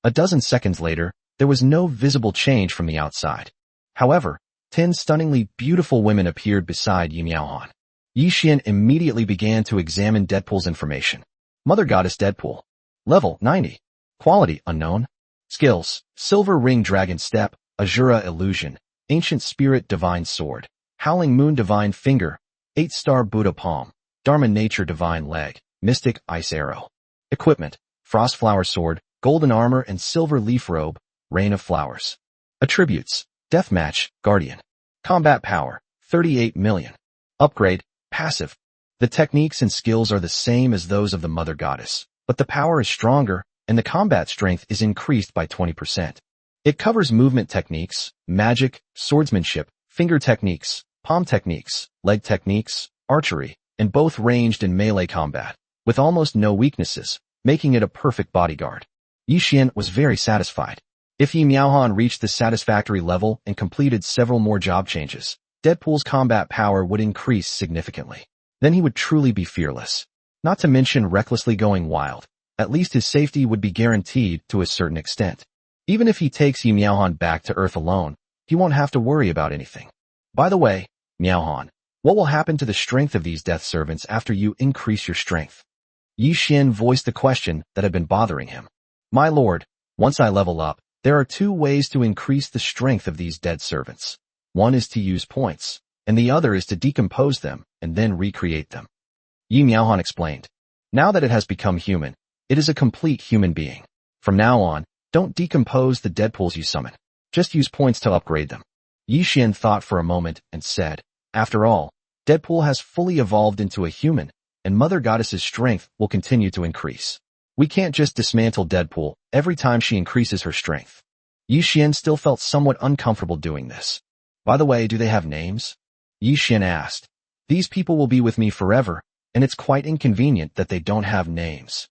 S1: A dozen seconds later, there was no visible change from the outside. However, 10 stunningly beautiful women appeared beside Yi Miaohan. Yi Xian immediately began to examine Deadpool's information. Mother Goddess Deadpool. Level 90. Quality unknown. Skills: Silver Ring Dragon Step, Azura Illusion, Ancient Spirit Divine Sword, Howling Moon Divine Finger, 8-Star Buddha Palm, Dharma Nature Divine Leg, Mystic Ice Arrow. Equipment: Frost Flower Sword, Golden Armor and Silver Leaf Robe, Rain of Flowers. Attributes: Deathmatch, Guardian. Combat Power, 38 million. Upgrade, Passive. The techniques and skills are the same as those of the Mother Goddess, but the power is stronger, and the combat strength is increased by 20%. It covers movement techniques, magic, swordsmanship, finger techniques, palm techniques, leg techniques, archery, and both ranged and melee combat, with almost no weaknesses, making it a perfect bodyguard. Yi Xian was very satisfied. If Yi Miaohan reached the satisfactory level and completed several more job changes, Deadpool's combat power would increase significantly. Then he would truly be fearless. Not to mention recklessly going wild. At least his safety would be guaranteed to a certain extent. Even if he takes Yi Miaohan back to Earth alone, he won't have to worry about anything. By the way, Miaohan, what will happen to the strength of these death servants after you increase your strength? Yi Xian voiced the question that had been bothering him. My lord, once I level up, there are 2 ways to increase the strength of these dead servants. One is to use points, and the other is to decompose them and then recreate them. Yi Miaohan explained. Now that it has become human, it is a complete human being. From now on, don't decompose the Deadpools you summon. Just use points to upgrade them. Yi Xian thought for a moment and said, after all, Deadpool has fully evolved into a human, and Mother Goddess's strength will continue to increase. We can't just dismantle Deadpool every time she increases her strength. Yi Xian still felt somewhat uncomfortable doing this. By the way, do they have names? Yi Xian asked. These people will be with me forever, and it's quite inconvenient that they don't have names.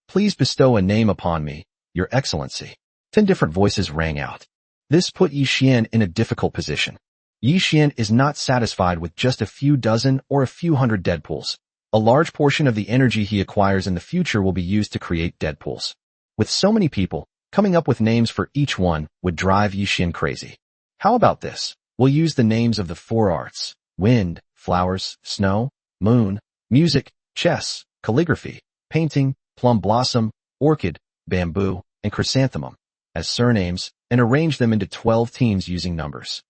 S1: Please bestow a name upon me, Your Excellency. 10 different voices rang out. This put Yi Xian in a difficult position. Yi Xian is not satisfied with just a few dozen or a few hundred Deadpools. A large portion of the energy he acquires in the future will be used to create Deadpools. With so many people, coming up with names for each one would drive Yi Xian crazy. How about this? We'll use the names of the 4 arts: wind, flowers, snow, moon, music, chess, calligraphy, painting, plum blossom, orchid, bamboo, and chrysanthemum, as surnames, and arrange them into 12 teams using numbers.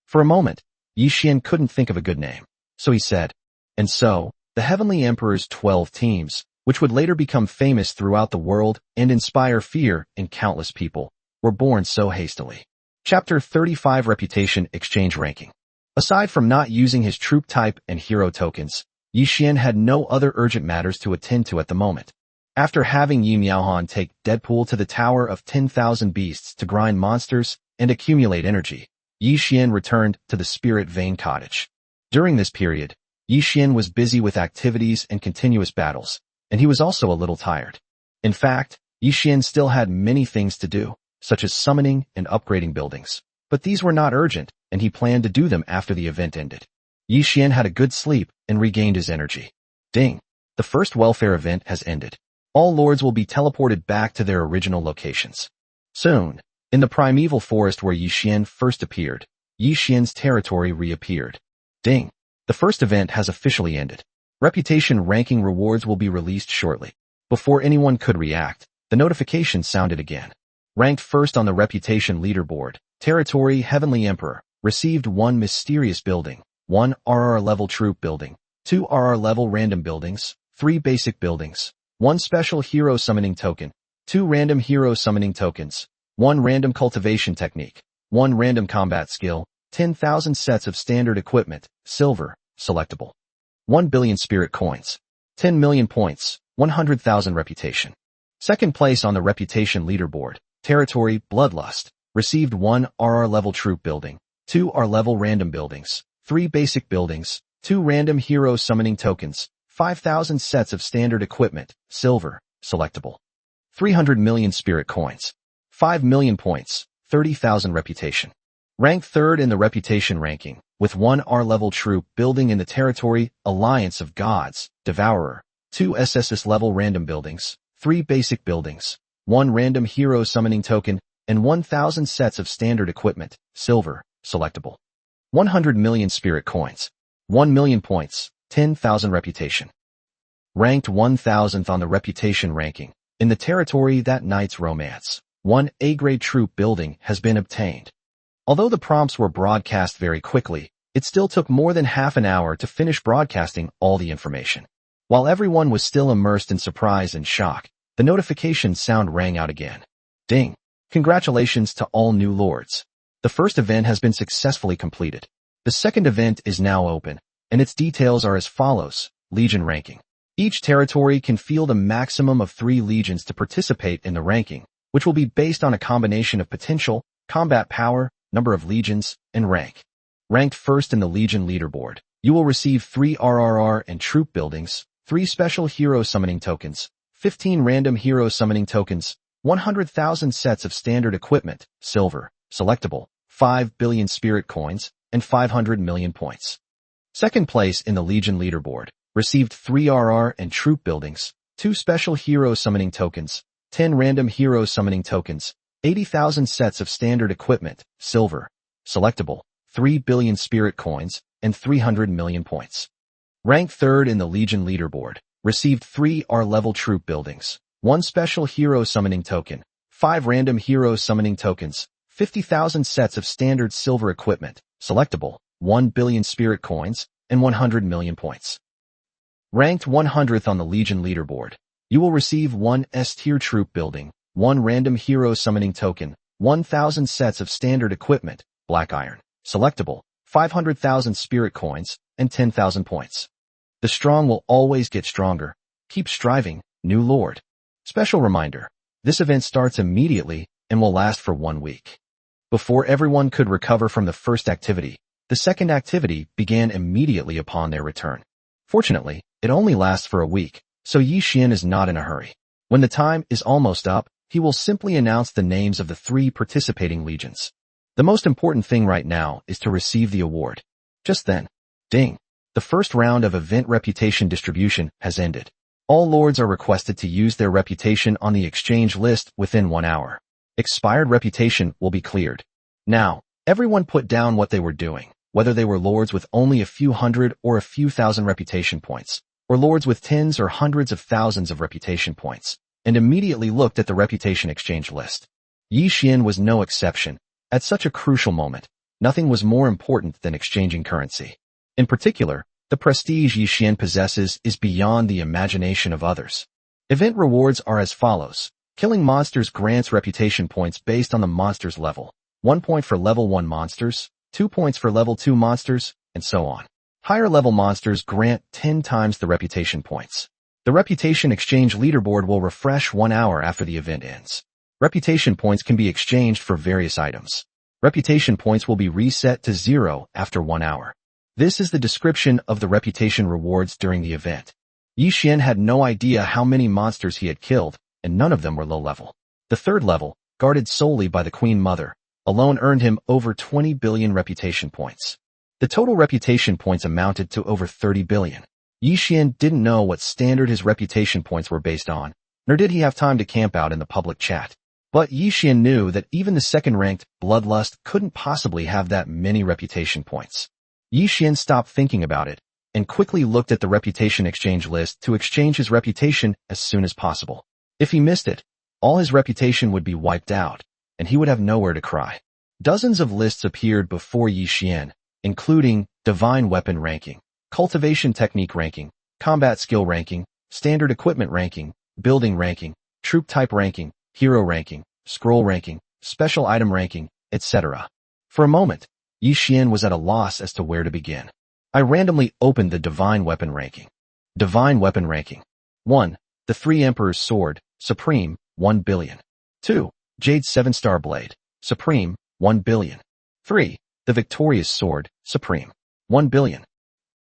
S1: For a moment, Yi Xian couldn't think of a good name, so he said, and so, the Heavenly Emperor's 12 teams, which would later become famous throughout the world and inspire fear in countless people, were born so hastily. Chapter 35 Reputation Exchange Ranking. Aside from not using his troop type and hero tokens, Yi Xian had no other urgent matters to attend to at the moment. After having Yi Miaohan take Deadpool to the Tower of 10,000 Beasts to grind monsters and accumulate energy, Yi Xian returned to the Spirit Vein Cottage. During this period, Yi Xian was busy with activities and continuous battles, and he was also a little tired. In fact, Yi Xian still had many things to do, such as summoning and upgrading buildings. But these were not urgent, and he planned to do them after the event ended. Yi Xian had a good sleep and regained his energy. Ding! The first welfare event has ended. All lords will be teleported back to their original locations. Soon, in the primeval forest where Yi Xian first appeared, Yi Xian's territory reappeared. Ding! The first event has officially ended. Reputation ranking rewards will be released shortly. Before anyone could react, the notification sounded again. Ranked first on the reputation leaderboard, Territory Heavenly Emperor, received 1 mysterious building, 1 RR level troop building, 2 RR level random buildings, 3 basic buildings, 1 special hero summoning token, 2 random hero summoning tokens, 1 random cultivation technique, 1 random combat skill, 10,000 sets of standard equipment, silver, selectable. 1 billion spirit coins, 10 million points, 100,000 reputation. Second place on the reputation leaderboard, Territory Bloodlust, received 1 RR level troop building, 2 R level random buildings, 3 basic buildings, 2 random hero summoning tokens, 5,000 sets of standard equipment, silver, selectable. 300 million spirit coins, 5 million points, 30,000 reputation. Ranked third in the reputation ranking, with 1 R-level troop building in the Territory Alliance of Gods, Devourer, 2 SSS level random buildings, 3 basic buildings, 1 random hero summoning token, and 1,000 sets of standard equipment, silver, selectable. 100 million spirit coins, 1 million points, 10,000 reputation. Ranked 1,000th on the reputation ranking. In the territory that night's romance, 1 A-grade troop building has been obtained. Although the prompts were broadcast very quickly, it still took more than half an hour to finish broadcasting all the information. While everyone was still immersed in surprise and shock, the notification sound rang out again. Ding! Congratulations to all new lords. The first event has been successfully completed. The second event is now open, and its details are as follows. Legion ranking. Each territory can field a maximum of 3 legions to participate in the ranking, which will be based on a combination of potential, combat power, number of legions, and rank. Ranked first in the Legion leaderboard, you will receive 3 RRR and troop buildings, 3 special hero summoning tokens, 15 random hero summoning tokens, 100,000 sets of standard equipment, silver, selectable, 5 billion spirit coins, and 500 million points. Second place in the Legion leaderboard, received 3 RR and troop buildings, 2 special hero summoning tokens, 10 random hero summoning tokens, 80,000 sets of standard equipment, silver, selectable, 3 billion spirit coins, and 300 million points. Ranked third in the Legion leaderboard, received 3 R-level troop buildings, 1 special hero summoning token, 5 random hero summoning tokens, 50,000 sets of standard silver equipment, selectable, 1 billion spirit coins, and 100 million points. Ranked 100th on the Legion leaderboard, you will receive 1 S-tier troop building, 1 random hero summoning token, 1,000 sets of standard equipment, black iron, selectable, 500,000 spirit coins, and 10,000 points. The strong will always get stronger. Keep striving, new lord. Special reminder, this event starts immediately and will last for 1 week. Before everyone could recover from the first activity, the second activity began immediately upon their return. Fortunately, it only lasts for a week, so Yi Xian is not in a hurry. When the time is almost up, he will simply announce the names of the 3 participating legions. The most important thing right now is to receive the award. Just then, ding! The first round of event reputation distribution has ended. All lords are requested to use their reputation on the exchange list within 1 hour. Expired reputation will be cleared. Now, everyone put down what they were doing, whether they were lords with only a few hundred or a few thousand reputation points, or lords with tens or hundreds of thousands of reputation points, and immediately looked at the reputation exchange list. Yi Xian was no exception. At such a crucial moment, nothing was more important than exchanging currency. In particular, the prestige Yi Xian possesses is beyond the imagination of others. Event rewards are as follows. Killing monsters grants reputation points based on the monster's level. 1 point for level 1 monsters, 2 points for level 2 monsters, and so on. Higher level monsters grant 10 times the reputation points. The reputation exchange leaderboard will refresh 1 hour after the event ends. Reputation points can be exchanged for various items. Reputation points will be reset to 0 after 1 hour. This is the description of the reputation rewards during the event. Yi Xian had no idea how many monsters he had killed, and none of them were low level. The third level, guarded solely by the Queen Mother, alone earned him over 20 billion reputation points. The total reputation points amounted to over 30 billion. Yi Xian didn't know what standard his reputation points were based on, nor did he have time to camp out in the public chat. But Yi Xian knew that even the second-ranked Bloodlust couldn't possibly have that many reputation points. Yi Xian stopped thinking about it, and quickly looked at the reputation exchange list to exchange his reputation as soon as possible. If he missed it, all his reputation would be wiped out, and he would have nowhere to cry. Dozens of lists appeared before Yi Xian, including Divine Weapon Ranking, Cultivation Technique Ranking, Combat Skill Ranking, Standard Equipment Ranking, Building Ranking, Troop Type Ranking, Hero Ranking, Scroll Ranking, Special Item Ranking, etc. For a moment, Yi Xian was at a loss as to where to begin. I randomly opened the Divine Weapon Ranking. Divine Weapon Ranking. 1. The 3 Emperor's Sword, Supreme, 1 billion. 2. Jade 7-Star Blade, Supreme, 1 billion. 3. The Victorious Sword, Supreme, 1 billion.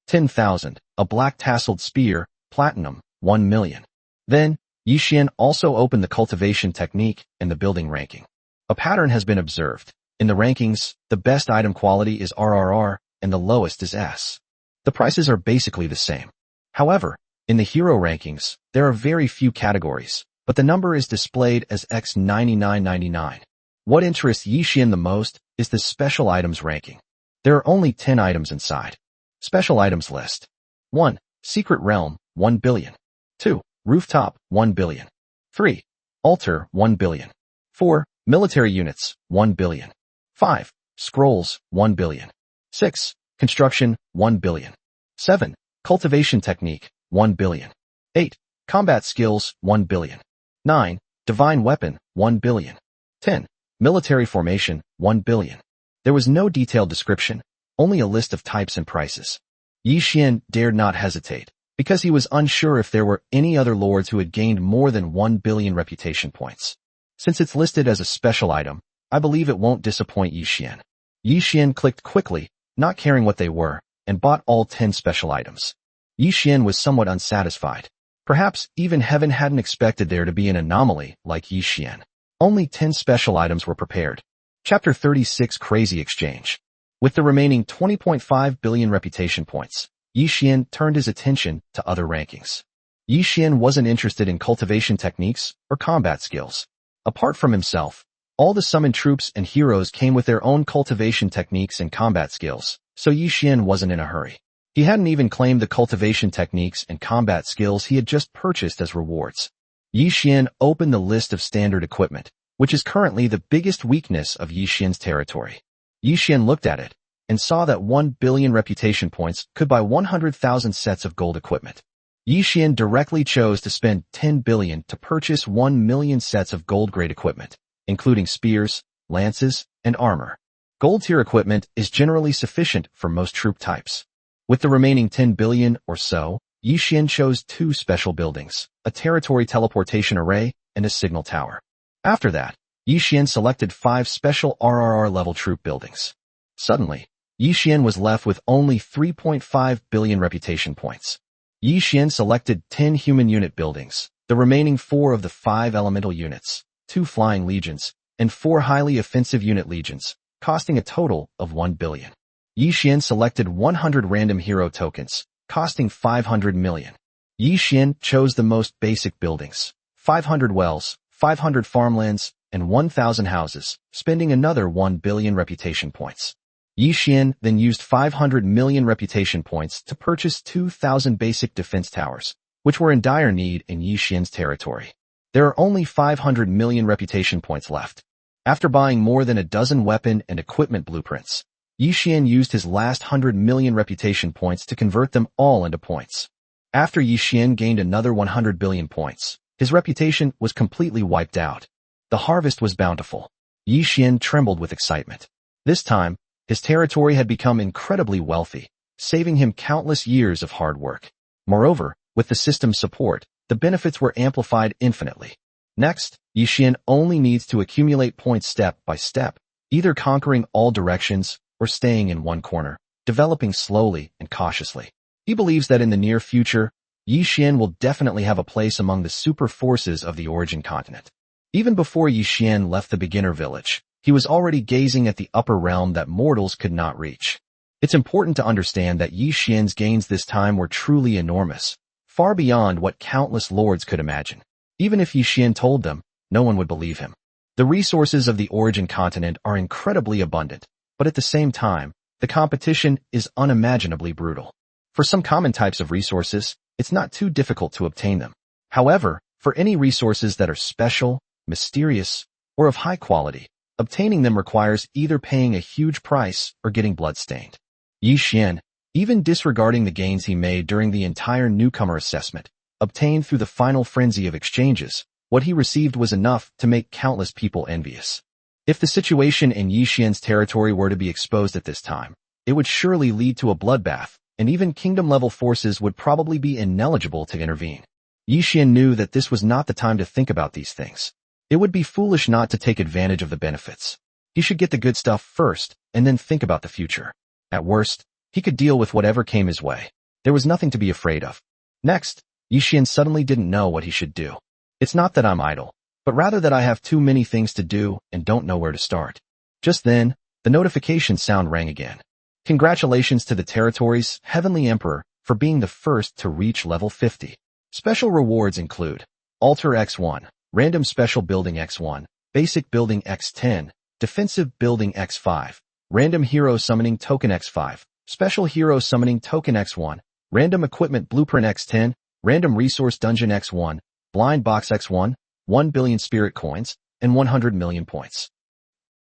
S1: 10,000. A Black Tasseled Spear, Platinum, 1 million. Then, Yi Xian also opened the Cultivation Technique and the Building Ranking. A pattern has been observed. In the rankings, the best item quality is RRR, and the lowest is S. The prices are basically the same. However, in the hero rankings, there are very few categories, but the number is displayed as X9999. What interests Yi Xian the most is the special items ranking. There are only 10 items inside. Special items list. 1. Secret Realm, 1 billion. 2. Rooftop, 1 billion. 3. Altar, 1 billion. 4. Military Units, 1 billion. 5. Scrolls, 1 billion. 6. Construction, 1 billion. 7. Cultivation Technique, 1 billion. 8. Combat Skills, 1 billion. 9. Divine Weapon, 1 billion. 10. Military Formation, 1 billion. There was no detailed description, only a list of types and prices. Yi Xian dared not hesitate, because he was unsure if there were any other lords who had gained more than 1 billion reputation points. Since it's listed as a special item, I believe it won't disappoint Yi Xian. Yi Xian clicked quickly, not caring what they were, and bought all 10 special items. Yi Xian was somewhat unsatisfied. Perhaps even heaven hadn't expected there to be an anomaly like Yi Xian. Only 10 special items were prepared. Chapter 36 Crazy Exchange. With the remaining 20.5 billion reputation points, Yi Xian turned his attention to other rankings. Yi Xian wasn't interested in cultivation techniques or combat skills. Apart from himself, all the summoned troops and heroes came with their own cultivation techniques and combat skills, so Yi Xian wasn't in a hurry. He hadn't even claimed the cultivation techniques and combat skills he had just purchased as rewards. Yi Xian opened the list of standard equipment, which is currently the biggest weakness of Yi Xian's territory. Yi Xian looked at it and saw that 1 billion reputation points could buy 100,000 sets of gold equipment. Yi Xian directly chose to spend 10 billion to purchase 1 million sets of gold-grade equipment, including spears, lances, and armor. Gold-tier equipment is generally sufficient for most troop types. With the remaining 10 billion or so, Yi Xian chose 2 special buildings, a territory teleportation array, and a signal tower. After that, Yi Xian selected 5 special RRR-level troop buildings. Suddenly, Yi Xian was left with only 3.5 billion reputation points. Yi Xian selected 10 human unit buildings, the remaining 4 of the 5 elemental units, 2 flying legions, and 4 highly offensive unit legions, costing a total of 1 billion. Yi Xian selected 100 random hero tokens, costing 500 million. Yi Xian chose the most basic buildings, 500 wells, 500 farmlands, and 1,000 houses, spending another 1 billion reputation points. Yi Xian then used 500 million reputation points to purchase 2,000 basic defense towers, which were in dire need in Yi Xian's territory. There are only 500 million reputation points left. After buying more than a dozen weapon and equipment blueprints, Yi Xian used his last 100 million reputation points to convert them all into points. After Yi Xian gained another 100 billion points, his reputation was completely wiped out. The harvest was bountiful. Yi Xian trembled with excitement. This time, his territory had become incredibly wealthy, saving him countless years of hard work. Moreover, with the system's support, the benefits were amplified infinitely. Next, Yi Xian only needs to accumulate points step by step, either conquering all directions or staying in one corner, developing slowly and cautiously. He believes that in the near future, Yi Xian will definitely have a place among the super forces of the origin continent. Even before Yi Xian left the beginner village, he was already gazing at the upper realm that mortals could not reach. It's important to understand that Yi Xian's gains this time were truly enormous, far beyond what countless lords could imagine. Even if Yi Xian told them, no one would believe him. The resources of the origin continent are incredibly abundant, but at the same time, the competition is unimaginably brutal. For some common types of resources, it's not too difficult to obtain them. However, for any resources that are special, mysterious, or of high quality, obtaining them requires either paying a huge price or getting bloodstained. Yi Xian, even disregarding the gains he made during the entire newcomer assessment, obtained through the final frenzy of exchanges, what he received was enough to make countless people envious. If the situation in Yi Xian's territory were to be exposed at this time, it would surely lead to a bloodbath, and even kingdom-level forces would probably be ineligible to intervene. Yi Xian knew that this was not the time to think about these things. It would be foolish not to take advantage of the benefits. He should get the good stuff first, and then think about the future. At worst, he could deal with whatever came his way. There was nothing to be afraid of. Next, Yi Xian suddenly didn't know what he should do. It's not that I'm idle, but rather that I have too many things to do and don't know where to start. Just then, the notification sound rang again. Congratulations to the territory's Heavenly Emperor for being the first to reach level 50. Special rewards include Altar X1, Random Special Building X1, Basic Building X10, Defensive Building X5, Random Hero Summoning Token X5, Special Hero Summoning Token X1, Random Equipment Blueprint X10, Random Resource Dungeon X1, Blind Box X1, 1 billion Spirit Coins, and 100 million points.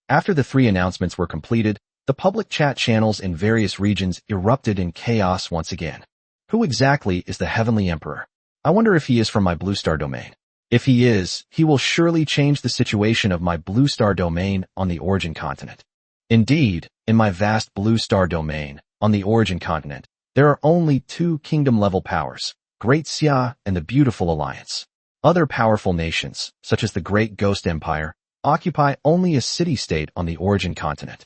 S1: After the 3 announcements were completed, the public chat channels in various regions erupted in chaos once again. Who exactly is the Heavenly Emperor? I wonder if he is from my Blue Star domain. If he is, he will surely change the situation of my Blue Star domain on the Origin continent. Indeed, in my vast Blue Star domain, on the Origin continent, there are only 2 kingdom-level powers, Great Xia and the Beautiful Alliance. Other powerful nations, such as the Great Ghost Empire, occupy only a city-state on the Origin continent.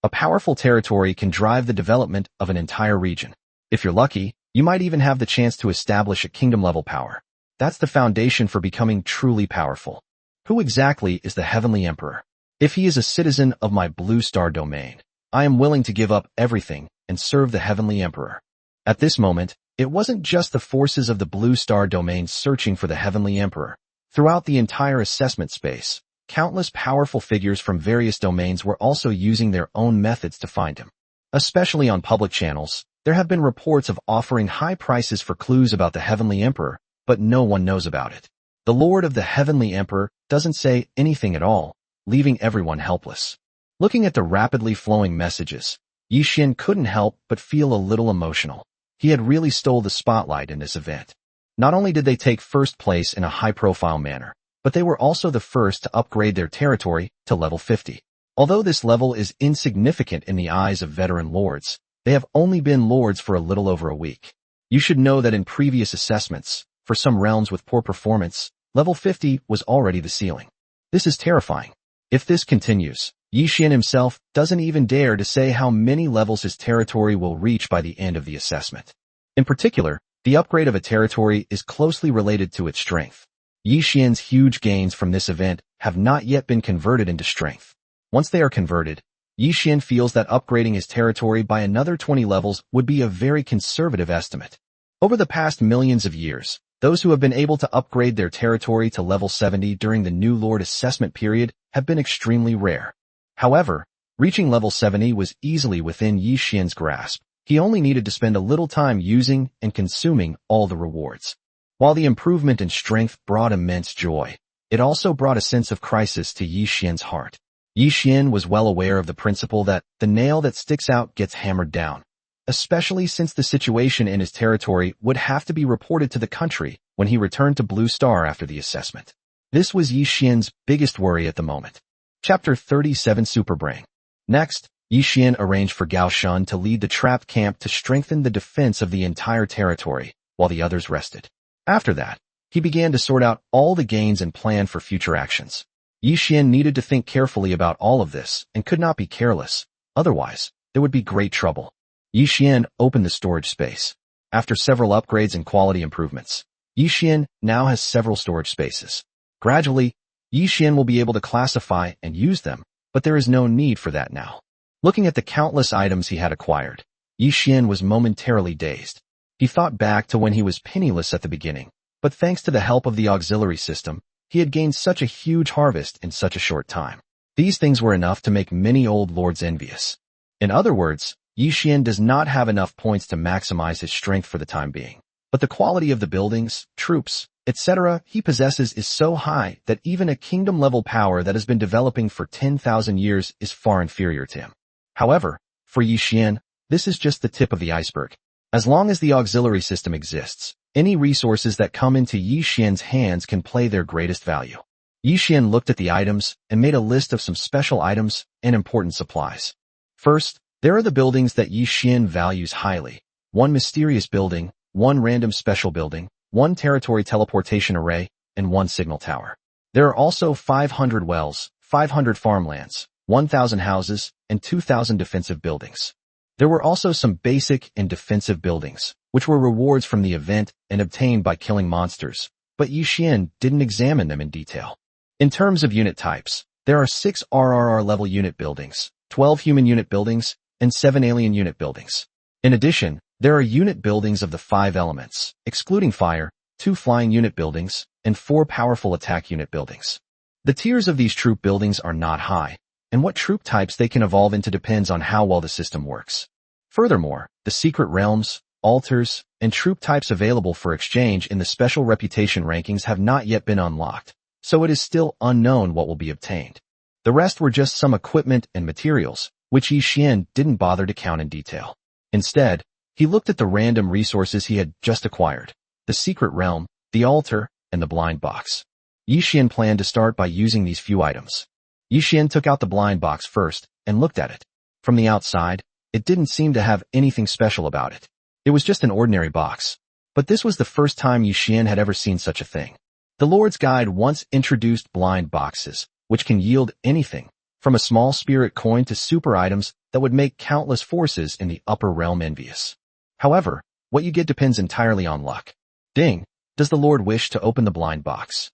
S1: A powerful territory can drive the development of an entire region. If you're lucky, you might even have the chance to establish a kingdom-level power. That's the foundation for becoming truly powerful. Who exactly is the Heavenly Emperor? If he is a citizen of my Blue Star domain, I am willing to give up everything and serve the Heavenly Emperor. At this moment, it wasn't just the forces of the Blue Star domain searching for the Heavenly Emperor. Throughout the entire assessment space, countless powerful figures from various domains were also using their own methods to find him. Especially on public channels, there have been reports of offering high prices for clues about the Heavenly Emperor, but no one knows about it. The Lord of the Heavenly Emperor doesn't say anything at all, leaving everyone helpless. Looking at the rapidly flowing messages, Yi Xian couldn't help but feel a little emotional. He had really stole the spotlight in this event. Not only did they take first place in a high-profile manner, but they were also the first to upgrade their territory to level 50. Although this level is insignificant in the eyes of veteran lords, they have only been lords for a little over a week. You should know that in previous assessments, for some realms with poor performance, level 50 was already the ceiling. This is terrifying. If this continues, Yi Xian himself doesn't even dare to say how many levels his territory will reach by the end of the assessment. In particular, the upgrade of a territory is closely related to its strength. Yi Xian's huge gains from this event have not yet been converted into strength. Once they are converted, Yi Xian feels that upgrading his territory by another 20 levels would be a very conservative estimate. Over the past millions of years, those who have been able to upgrade their territory to level 70 during the New Lord assessment period have been extremely rare. However, reaching level 70 was easily within Yi Xian's grasp. He only needed to spend a little time using and consuming all the rewards. While the improvement in strength brought immense joy, it also brought a sense of crisis to Yi Xian's heart. Yi Xian was well aware of the principle that the nail that sticks out gets hammered down, especially since the situation in his territory would have to be reported to the country when he returned to Blue Star after the assessment. This was Yi Xian's biggest worry at the moment. Chapter 37 Superbrain. Next, Yi Xian arranged for Gao Shun to lead the trapped camp to strengthen the defense of the entire territory, while the others rested. After that, he began to sort out all the gains and plan for future actions. Yi Xian needed to think carefully about all of this and could not be careless, otherwise, there would be great trouble. Yi Xian opened the storage space. After several upgrades and quality improvements, Yi Xian now has several storage spaces. Gradually, Yi Xian will be able to classify and use them, but there is no need for that now. Looking at the countless items he had acquired, Yi Xian was momentarily dazed. He thought back to when he was penniless at the beginning, but thanks to the help of the auxiliary system, he had gained such a huge harvest in such a short time. These things were enough to make many old lords envious. In other words, Yi Xian does not have enough points to maximize his strength for the time being. But the quality of the buildings, troops, etc. he possesses is so high that even a kingdom-level power that has been developing for 10,000 years is far inferior to him. However, for Yi Xian, this is just the tip of the iceberg. As long as the auxiliary system exists, any resources that come into Yi Xian's hands can play their greatest value. Yi Xian looked at the items and made a list of some special items and important supplies. First, there are the buildings that Yi Xian values highly. 1 mysterious building, 1 random special building, 1 territory teleportation array, and 1 signal tower. There are also 500 wells, 500 farmlands, 1,000 houses, and 2,000 defensive buildings. There were also some basic and defensive buildings, which were rewards from the event and obtained by killing monsters, but Yi Xian didn't examine them in detail. In terms of unit types, there are 6 RRR level unit buildings, 12 human unit buildings, and 7 alien unit buildings. In addition, there are unit buildings of the 5 elements, excluding fire, 2 flying unit buildings, and 4 powerful attack unit buildings. The tiers of these troop buildings are not high, and what troop types they can evolve into depends on how well the system works. Furthermore, the secret realms, altars, and troop types available for exchange in the special reputation rankings have not yet been unlocked, so it is still unknown what will be obtained. The rest were just some equipment and materials, which Yi Xian didn't bother to count in detail. Instead, he looked at the random resources he had just acquired: the secret realm, the altar, and the blind box. Yi Xian planned to start by using these few items. Yi Xian took out the blind box first and looked at it. From the outside, it didn't seem to have anything special about it. It was just an ordinary box. But this was the first time Yi Xian had ever seen such a thing. The Lord's Guide once introduced blind boxes, which can yield anything, from a small spirit coin to super items that would make countless forces in the upper realm envious. However, what you get depends entirely on luck. Ding! Does the Lord wish to open the blind box?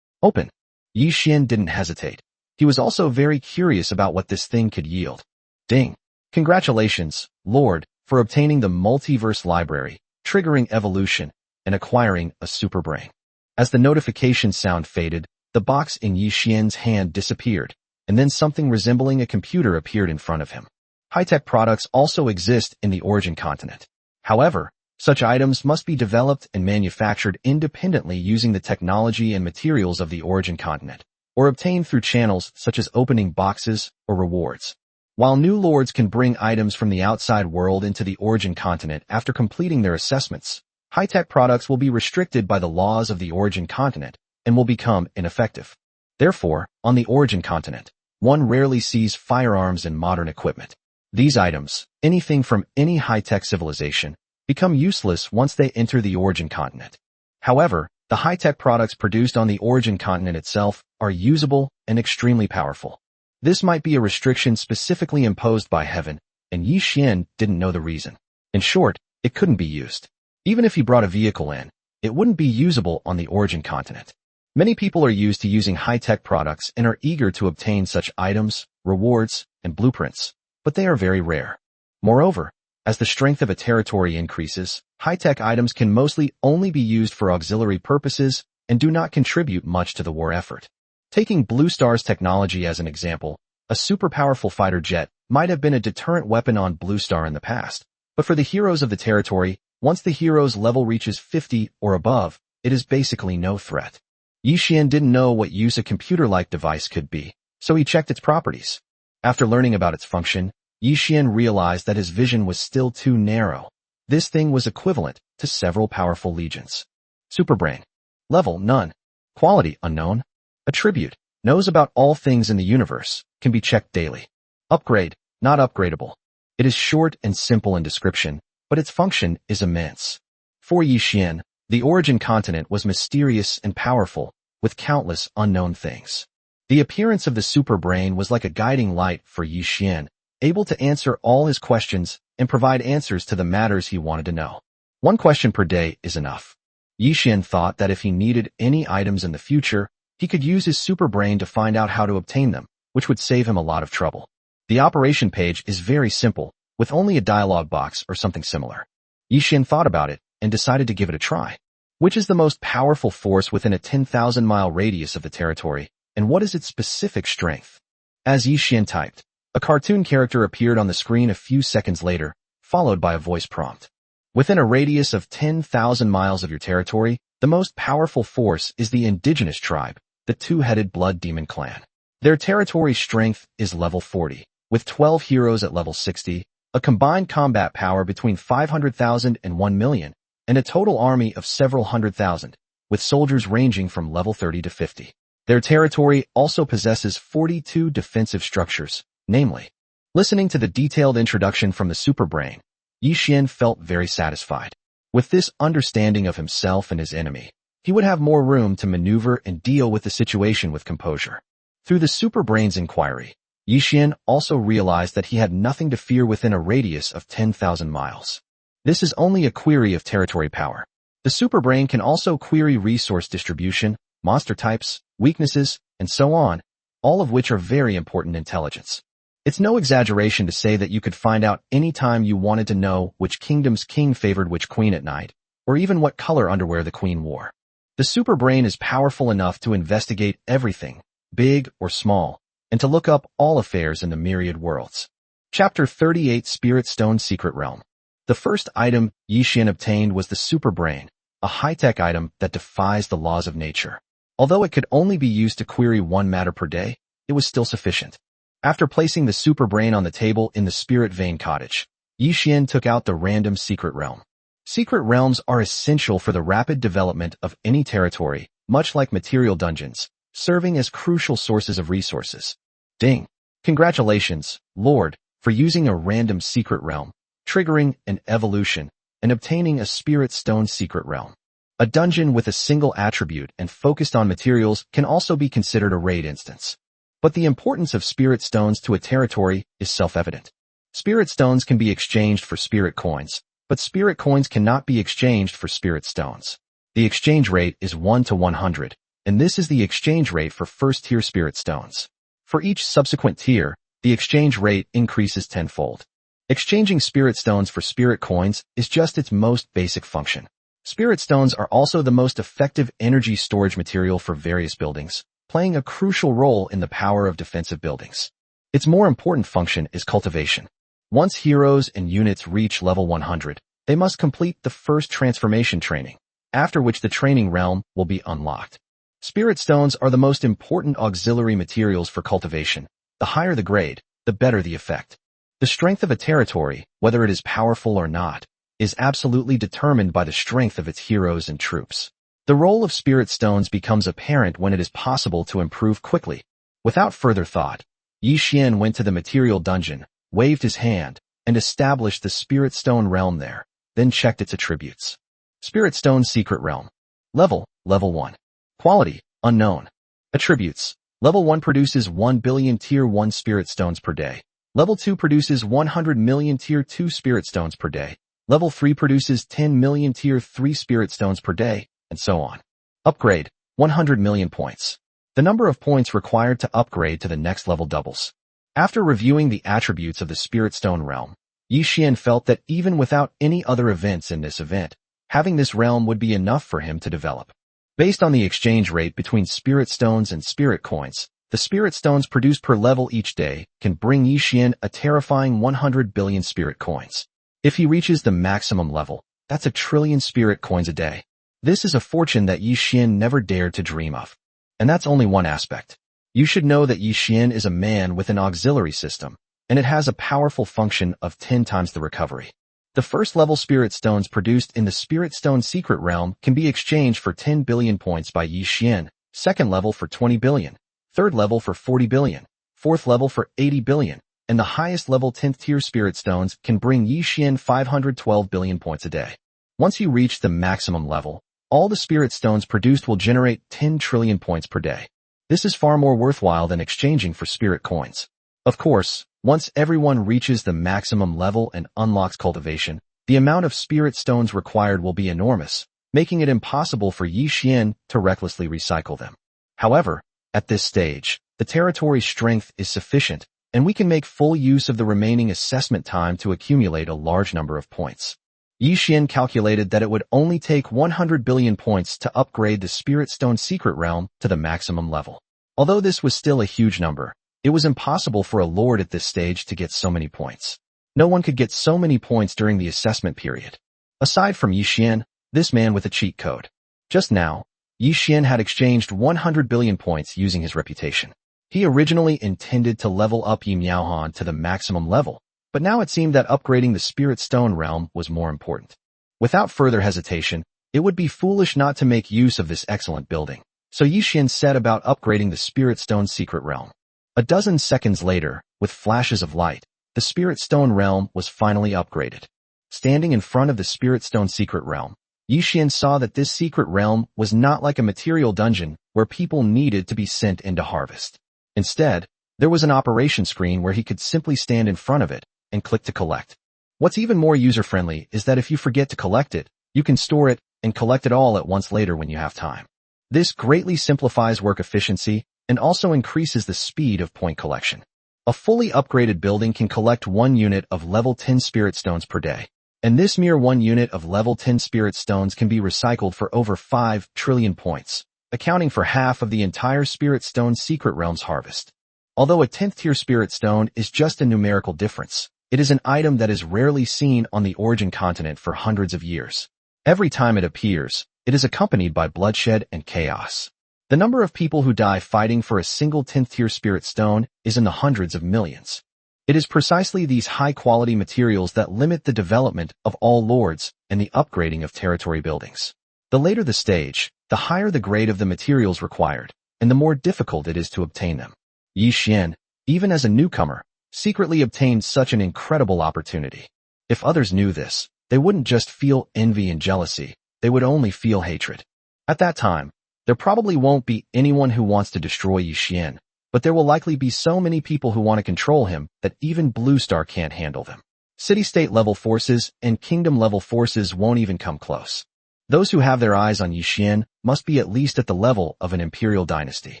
S1: Open! Yi Xian didn't hesitate. He was also very curious about what this thing could yield. Ding! Congratulations, Lord, for obtaining the multiverse library, triggering evolution, and acquiring a super brain. As the notification sound faded, the box in Yi Xian's hand disappeared, and then something resembling a computer appeared in front of him. High-tech products also exist in the origin continent. However, such items must be developed and manufactured independently using the technology and materials of the origin continent, or obtained through channels such as opening boxes or rewards. While new lords can bring items from the outside world into the origin continent after completing their assessments, high-tech products will be restricted by the laws of the origin continent and will become ineffective. Therefore, on the origin continent, one rarely sees firearms and modern equipment. These items, anything from any high-tech civilization, become useless once they enter the origin continent. However, the high-tech products produced on the origin continent itself are usable and extremely powerful. This might be a restriction specifically imposed by heaven, and Yi Xian didn't know the reason. In short, it couldn't be used. Even if he brought a vehicle in, it wouldn't be usable on the origin continent. Many people are used to using high-tech products and are eager to obtain such items, rewards, and blueprints, but they are very rare. Moreover, as the strength of a territory increases, high-tech items can mostly only be used for auxiliary purposes and do not contribute much to the war effort. Taking Blue Star's technology as an example, a super powerful fighter jet might have been a deterrent weapon on Blue Star in the past, but for the heroes of the territory, once the hero's level reaches 50 or above, it is basically no threat. Yi Xian didn't know what use a computer-like device could be, so he checked its properties. After learning about its function, Yi Xian realized that his vision was still too narrow. This thing was equivalent to several powerful legions. Superbrain. Level, none. Quality, unknown. Attribute, knows about all things in the universe, can be checked daily. Upgrade, not upgradable. It is short and simple in description, but its function is immense. For Yi Xian, the origin continent was mysterious and powerful, with countless unknown things. The appearance of the super brain was like a guiding light for Yi Xian, able to answer all his questions and provide answers to the matters he wanted to know. One question per day is enough. Yi Xian thought that if he needed any items in the future, he could use his super brain to find out how to obtain them, which would save him a lot of trouble. The operation page is very simple, with only a dialogue box or something similar. Yi Xian thought about it and decided to give it a try. Which is the most powerful force within a 10,000-mile radius of the territory, and what is its specific strength? As Yi Xian typed, a cartoon character appeared on the screen a few seconds later, followed by a voice prompt. Within a radius of 10,000 miles of your territory, the most powerful force is the indigenous tribe, the two-headed blood demon clan. Their territory strength is level 40, with 12 heroes at level 60, a combined combat power between 500,000 and 1 million, and a total army of several hundred thousand, with soldiers ranging from level 30 to 50. Their territory also possesses 42 defensive structures, namely. Listening to the detailed introduction from the super brain, Yi Xian felt very satisfied. With this understanding of himself and his enemy, he would have more room to maneuver and deal with the situation with composure. Through the super brain's inquiry, Yi Xian also realized that he had nothing to fear within a radius of 10,000 miles. This is only a query of territory power. The superbrain can also query resource distribution, monster types, weaknesses, and so on, all of which are very important intelligence. It's no exaggeration to say that you could find out any time you wanted to know which kingdom's king favored which queen at night, or even what color underwear the queen wore. The superbrain is powerful enough to investigate everything, big or small, and to look up all affairs in the myriad worlds. Chapter 38 Spirit Stone Secret Realm. The first item Yixian obtained was the Super Brain, a high-tech item that defies the laws of nature. Although it could only be used to query one matter per day, it was still sufficient. After placing the Super Brain on the table in the Spirit Vein Cottage, Yixian took out the random secret realm. Secret realms are essential for the rapid development of any territory, much like material dungeons, serving as crucial sources of resources. Ding! Congratulations, Lord, for using a random secret realm, triggering an evolution, and obtaining a Spirit Stone secret realm. A dungeon with a single attribute and focused on materials can also be considered a raid instance. But the importance of Spirit Stones to a territory is self-evident. Spirit Stones can be exchanged for Spirit Coins, but Spirit Coins cannot be exchanged for Spirit Stones. The exchange rate is 1 to 100, and this is the exchange rate for first-tier Spirit Stones. For each subsequent tier, the exchange rate increases tenfold. Exchanging Spirit Stones for Spirit Coins is just its most basic function. Spirit Stones are also the most effective energy storage material for various buildings, playing a crucial role in the power of defensive buildings. Its more important function is cultivation. Once heroes and units reach level 100, they must complete the first transformation training, after which the training realm will be unlocked. Spirit Stones are the most important auxiliary materials for cultivation. The higher the grade, the better the effect. The strength of a territory, whether it is powerful or not, is absolutely determined by the strength of its heroes and troops. The role of Spirit Stones becomes apparent when it is possible to improve quickly. Without further thought, Yixian went to the material dungeon, waved his hand, and established the Spirit Stone realm there, then checked its attributes. Spirit Stone Secret Realm. Level 1. Quality, unknown. Attributes. Level 1 produces 1 billion Tier 1 Spirit Stones per day. Level 2 produces 100 million Tier 2 Spirit Stones per day. Level 3 produces 10 million Tier 3 Spirit Stones per day, and so on. Upgrade, 100 million points. The number of points required to upgrade to the next level doubles. After reviewing the attributes of the Spirit Stone realm, Yixian felt that even without any other events in this event, having this realm would be enough for him to develop. Based on the exchange rate between Spirit Stones and Spirit Coins, the Spirit Stones produced per level each day can bring Yixian a terrifying 100 billion Spirit Coins. If he reaches the maximum level, that's 1 trillion Spirit Coins a day. This is a fortune that Yixian never dared to dream of. And that's only one aspect. You should know that Yixian is a man with an auxiliary system, and it has a powerful function of 10 times the recovery. The first level Spirit Stones produced in the Spirit Stone Secret Realm can be exchanged for 10 billion points by Yixian, second level for 20 billion, third level for 40 billion, fourth level for 80 billion, and the highest level 10th tier Spirit Stones can bring Yixian 512 billion points a day. Once you reach the maximum level, all the Spirit Stones produced will generate 10 trillion points per day. This is far more worthwhile than exchanging for Spirit Coins. Of course, once everyone reaches the maximum level and unlocks cultivation, the amount of Spirit Stones required will be enormous, making it impossible for Yixian to recklessly recycle them. However, at this stage, the territory's strength is sufficient, and we can make full use of the remaining assessment time to accumulate a large number of points. Yixian calculated that it would only take 100 billion points to upgrade the Spirit Stone Secret Realm to the maximum level. Although this was still a huge number, it was impossible for a lord at this stage to get so many points. No one could get so many points during the assessment period. Aside from Yixian, this man with a cheat code. Just now, Yixian had exchanged 100 billion points using his reputation. He originally intended to level up Yi Miaohan to the maximum level, but now it seemed that upgrading the Spirit Stone realm was more important. Without further hesitation, it would be foolish not to make use of this excellent building, so Yixian set about upgrading the Spirit Stone Secret Realm. A dozen seconds later, with flashes of light, the Spirit Stone realm was finally upgraded. Standing in front of the Spirit Stone Secret Realm, Yixian saw that this secret realm was not like a material dungeon where people needed to be sent in to harvest. Instead, there was an operation screen where he could simply stand in front of it and click to collect. What's even more user-friendly is that if you forget to collect it, you can store it and collect it all at once later when you have time. This greatly simplifies work efficiency and also increases the speed of point collection. A fully upgraded building can collect 1 unit of level 10 Spirit Stones per day, and this mere 1 unit of level 10 Spirit Stones can be recycled for over 5 trillion points, accounting for half of the entire Spirit Stone Secret Realm's harvest. Although a 10th tier Spirit Stone is just a numerical difference, It is an item that is rarely seen on the origin continent for hundreds of years. Every time it appears, it is accompanied by bloodshed and chaos. The number of people who die fighting for a single 10th tier spirit stone is in the hundreds of millions. It is precisely these high-quality materials that limit the development of all lords and the upgrading of territory buildings. The later the stage, the higher the grade of the materials required, and the more difficult it is to obtain them. Yi Xian, even as a newcomer, secretly obtained such an incredible opportunity. If others knew this, they wouldn't just feel envy and jealousy, they would only feel hatred. At that time, there probably won't be anyone who wants to destroy Yi Xian, but there will likely be so many people who want to control him that even Blue Star can't handle them. City-state level forces and kingdom level forces won't even come close. Those who have their eyes on Yi Xian must be at least at the level of an imperial dynasty.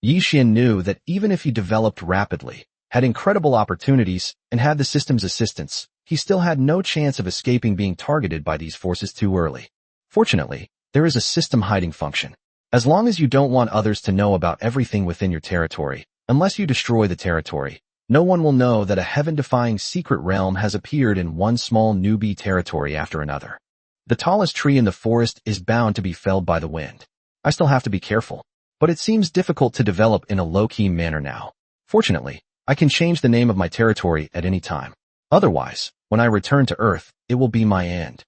S1: Yi Xian knew that even if he developed rapidly, had incredible opportunities, and had the system's assistance, he still had no chance of escaping being targeted by these forces too early. Fortunately, there is a system hiding function. As long as you don't want others to know about everything within your territory, unless you destroy the territory, no one will know that a heaven-defying secret realm has appeared in one small newbie territory after another. The tallest tree in the forest is bound to be felled by the wind. I still have to be careful, but it seems difficult to develop in a low-key manner now. Fortunately, I can change the name of my territory at any time. Otherwise, when I return to Earth, it will be my end.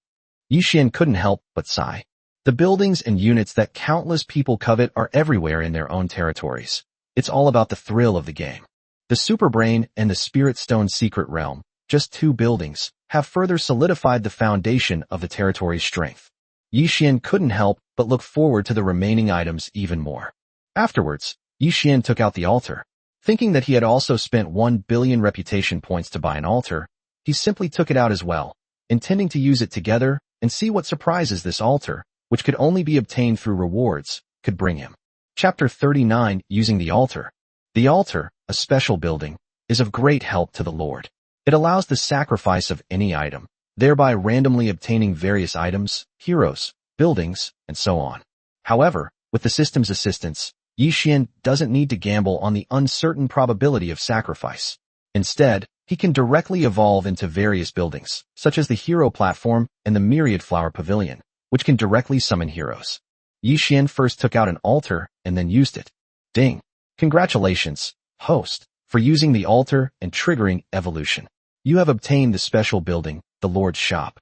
S1: Yi Xian couldn't help but sigh. The buildings and units that countless people covet are everywhere in their own territories. It's all about the thrill of the game. The Superbrain and the Spirit Stone Secret Realm, just two buildings, have further solidified the foundation of the territory's strength. Yi Xian couldn't help but look forward to the remaining items even more. Afterwards, Yi Xian took out the altar. Thinking that he had also spent 1 billion reputation points to buy an altar, he simply took it out as well, intending to use it together and see what surprises this altar, which could only be obtained through rewards, could bring him. Chapter 39, Using the Altar. The altar, a special building, is of great help to the Lord. It allows the sacrifice of any item, thereby randomly obtaining various items, heroes, buildings, and so on. However, with the system's assistance, Yi Xian doesn't need to gamble on the uncertain probability of sacrifice. Instead, he can directly evolve into various buildings, such as the Hero Platform and the Myriad Flower Pavilion, which can directly summon heroes. Yi Xian first took out an altar and then used it. Ding! Congratulations, host, for using the altar and triggering evolution. You have obtained the special building, the Lord's Shop.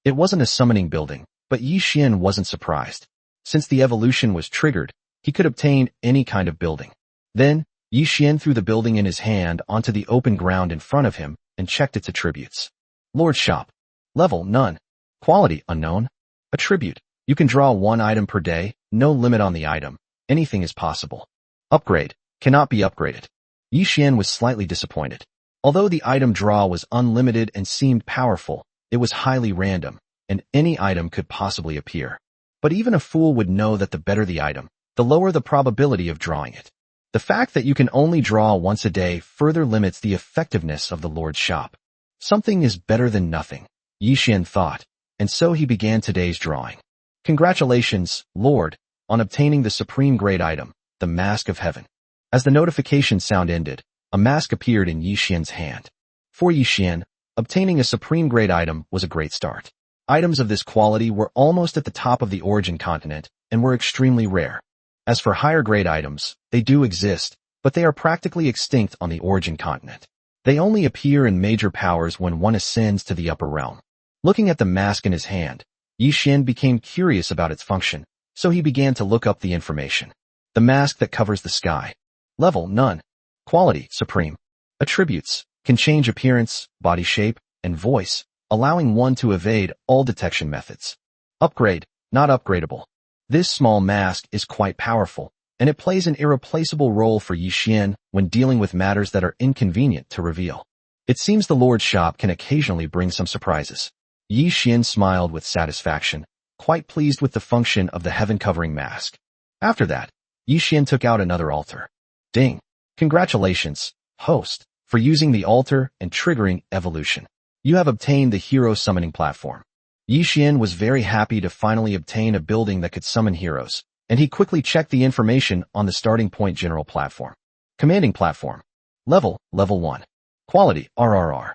S1: It wasn't a summoning building, but Yi Xian wasn't surprised. Since the evolution was triggered, he could obtain any kind of building. Then, Yi Xian threw the building in his hand onto the open ground in front of him and checked its attributes. Lord's Shop. Level, none. Quality, unknown. Attribute. You can draw one item per day, no limit on the item. Anything is possible. Upgrade. Cannot be upgraded. Yi Xian was slightly disappointed. Although the item draw was unlimited and seemed powerful, it was highly random, and any item could possibly appear. But even a fool would know that the better the item, the lower the probability of drawing it. The fact that you can only draw once a day further limits the effectiveness of the Lord's Shop. Something is better than nothing, Yi Xian thought, and so he began today's drawing. Congratulations, Lord, on obtaining the supreme grade item, the Mask of Heaven. As the notification sound ended, a mask appeared in Yi Xian's hand. For Yi Xian, obtaining a supreme grade item was a great start. Items of this quality were almost at the top of the origin continent and were extremely rare. As for higher grade items, they do exist, but they are practically extinct on the origin continent. They only appear in major powers when one ascends to the upper realm. Looking at the mask in his hand, Yi Xian became curious about its function, so he began to look up the information. The mask that covers the sky. Level, none. Quality, supreme. Attributes, can change appearance, body shape, and voice, allowing one to evade all detection methods. Upgrade, not upgradable. This small mask is quite powerful, and it plays an irreplaceable role for Yi Xian when dealing with matters that are inconvenient to reveal. It seems the Lord's Shop can occasionally bring some surprises. Yi Xian smiled with satisfaction, quite pleased with the function of the heaven-covering mask. After that, Yi Xian took out another altar. Ding! Congratulations, host, for using the altar and triggering evolution. You have obtained the Hero Summoning Platform. Yi Xian was very happy to finally obtain a building that could summon heroes, and he quickly checked the information on the starting point general platform. Commanding platform. Level 1. Quality, RRR.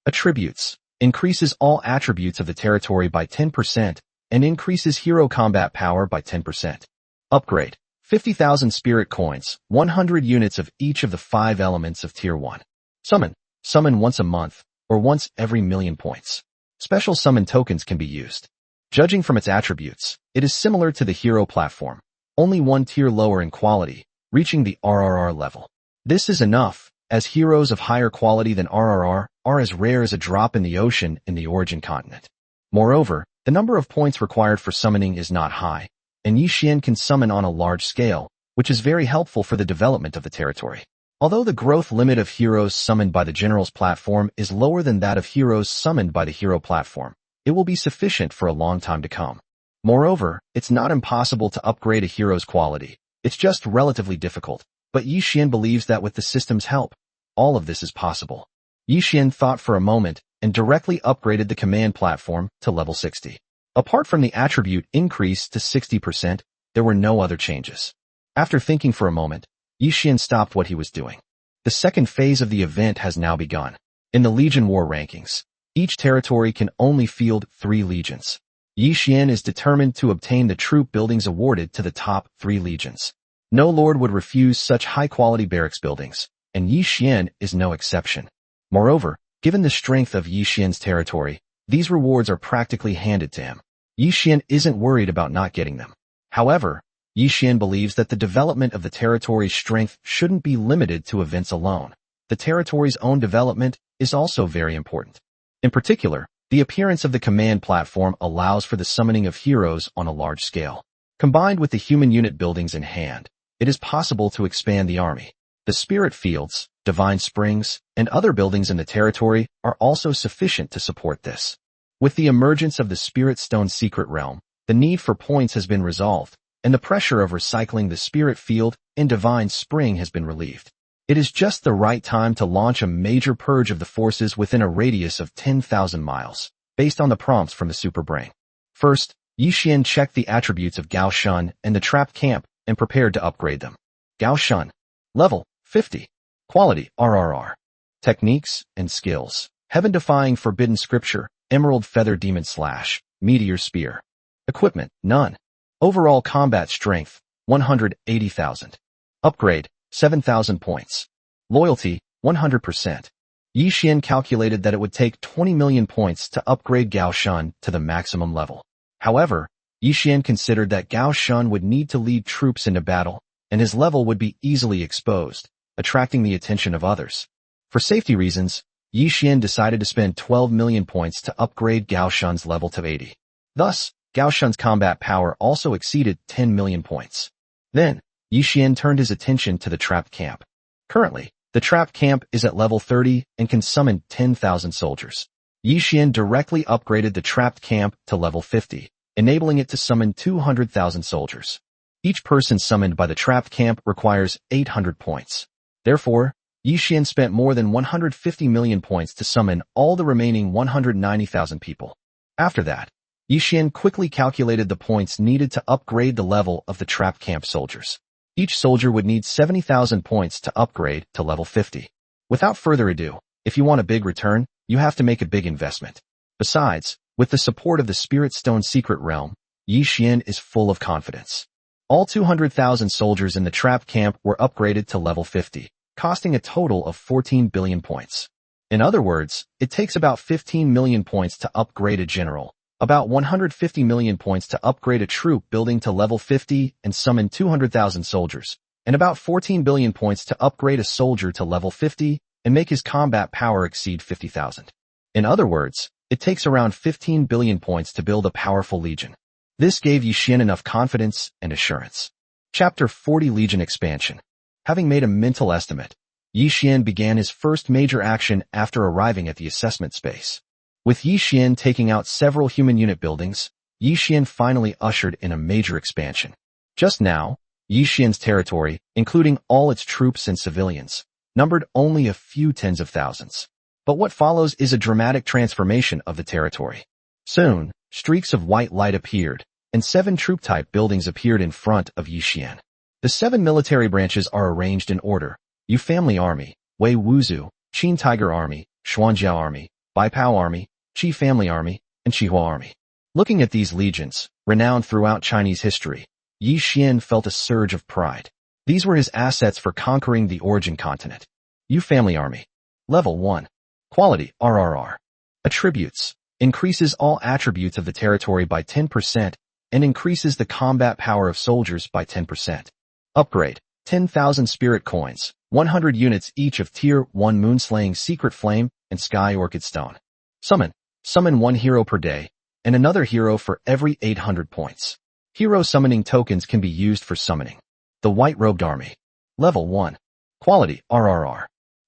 S1: Attributes. Increases all attributes of the territory by 10% and increases hero combat power by 10%. Upgrade. 50,000 spirit coins, 100 units of each of the 5 elements of Tier 1. Summon. Summon once a month, or once every million points. Special summon tokens can be used. Judging from its attributes, it is similar to the hero platform, only one tier lower in quality, reaching the RRR level. This is enough, as heroes of higher quality than RRR are as rare as a drop in the ocean in the origin continent. Moreover, the number of points required for summoning is not high, and Yi Xian can summon on a large scale, which is very helpful for the development of the territory. Although the growth limit of heroes summoned by the General's platform is lower than that of heroes summoned by the Hero platform, it will be sufficient for a long time to come. Moreover, it's not impossible to upgrade a hero's quality. It's just relatively difficult, but Yi Xian believes that with the system's help, all of this is possible. Yi Xian thought for a moment and directly upgraded the command platform to level 60. Apart from the attribute increase to 60%, there were no other changes. After thinking for a moment, Yi Xian stopped what he was doing. The second phase of the event has now begun. In the Legion War rankings, each territory can only field 3 legions. Yi Xian is determined to obtain the troop buildings awarded to the top 3 legions. No lord would refuse such high-quality barracks buildings, and Yi Xian is no exception. Moreover, given the strength of Yi Xian's territory, these rewards are practically handed to him. Yi Xian isn't worried about not getting them. However, Yi Xian believes that the development of the territory's strength shouldn't be limited to events alone. The territory's own development is also very important. In particular, the appearance of the command platform allows for the summoning of heroes on a large scale. Combined with the human unit buildings in hand, it is possible to expand the army. The spirit fields, divine springs, and other buildings in the territory are also sufficient to support this. With the emergence of the Spirit Stone Secret Realm, the need for points has been resolved, and the pressure of recycling the spirit field in Divine Spring has been relieved. It is just the right time to launch a major purge of the forces within a radius of 10,000 miles, based on the prompts from the Super Brain. First, Yi Xian checked the attributes of Gao Shun and the trapped camp and prepared to upgrade them. Gao Shun. Level 50. Quality RRR. Techniques and skills. Heaven-defying forbidden scripture, emerald feather demon slash, meteor spear. Equipment, none. Overall combat strength, 180,000. Upgrade, 7,000 points. Loyalty, 100%. Yi Xian calculated that it would take 20 million points to upgrade Gao Shun to the maximum level. However, Yi Xian considered that Gao Shun would need to lead troops into battle, and his level would be easily exposed, attracting the attention of others. For safety reasons, Yi Xian decided to spend 12 million points to upgrade Gao Shun's level to 80. Thus, Gao Shun's combat power also exceeded 10 million points. Then, Yi Xian turned his attention to the trapped camp. Currently, the trapped camp is at level 30 and can summon 10,000 soldiers. Yi Xian directly upgraded the trapped camp to level 50, enabling it to summon 200,000 soldiers. Each person summoned by the trapped camp requires 800 points. Therefore, Yi Xian spent more than 150 million points to summon all the remaining 190,000 people. After that, Yi Xian quickly calculated the points needed to upgrade the level of the trapped camp soldiers. Each soldier would need 70,000 points to upgrade to level 50. Without further ado, if you want a big return, you have to make a big investment. Besides, with the support of the Spirit Stone Secret Realm, Yi Xian is full of confidence. All 200,000 soldiers in the trapped camp were upgraded to level 50, costing a total of 14 billion points. In other words, it takes about 15 million points to upgrade a general, about 150 million points to upgrade a troop building to level 50 and summon 200,000 soldiers, and about 14 billion points to upgrade a soldier to level 50 and make his combat power exceed 50,000. In other words, it takes around 15 billion points to build a powerful legion. This gave Yi Xian enough confidence and assurance. Chapter 40 Legion Expansion. Having made a mental estimate, Yi Xian began his first major action after arriving at the assessment space. With Yi Xian taking out several human unit buildings, Yi Xian finally ushered in a major expansion. Just now, Yi Xian's territory, including all its troops and civilians, numbered only a few tens of thousands. But what follows is a dramatic transformation of the territory. Soon, streaks of white light appeared, and 7 troop-type buildings appeared in front of Yi Xian. The 7 military branches are arranged in order: Yu Family Army, Wei Wuzu, Qin Tiger Army, Xuanjiao Army, Bai Pao Army, Qi Family Army, and Qihua Army. Looking at these legions, renowned throughout Chinese history, Yi Xian felt a surge of pride. These were his assets for conquering the origin continent. Yu Family Army. Level 1. Quality, RRR. Attributes. Increases all attributes of the territory by 10% and increases the combat power of soldiers by 10%. Upgrade. 10,000 spirit coins, 100 units each of Tier 1 Moonslaying Secret Flame and Sky Orchid Stone. Summon. Summon one hero per day, and another hero for every 800 points. Hero summoning tokens can be used for summoning. The White-Robed Army. Level 1. Quality, RRR.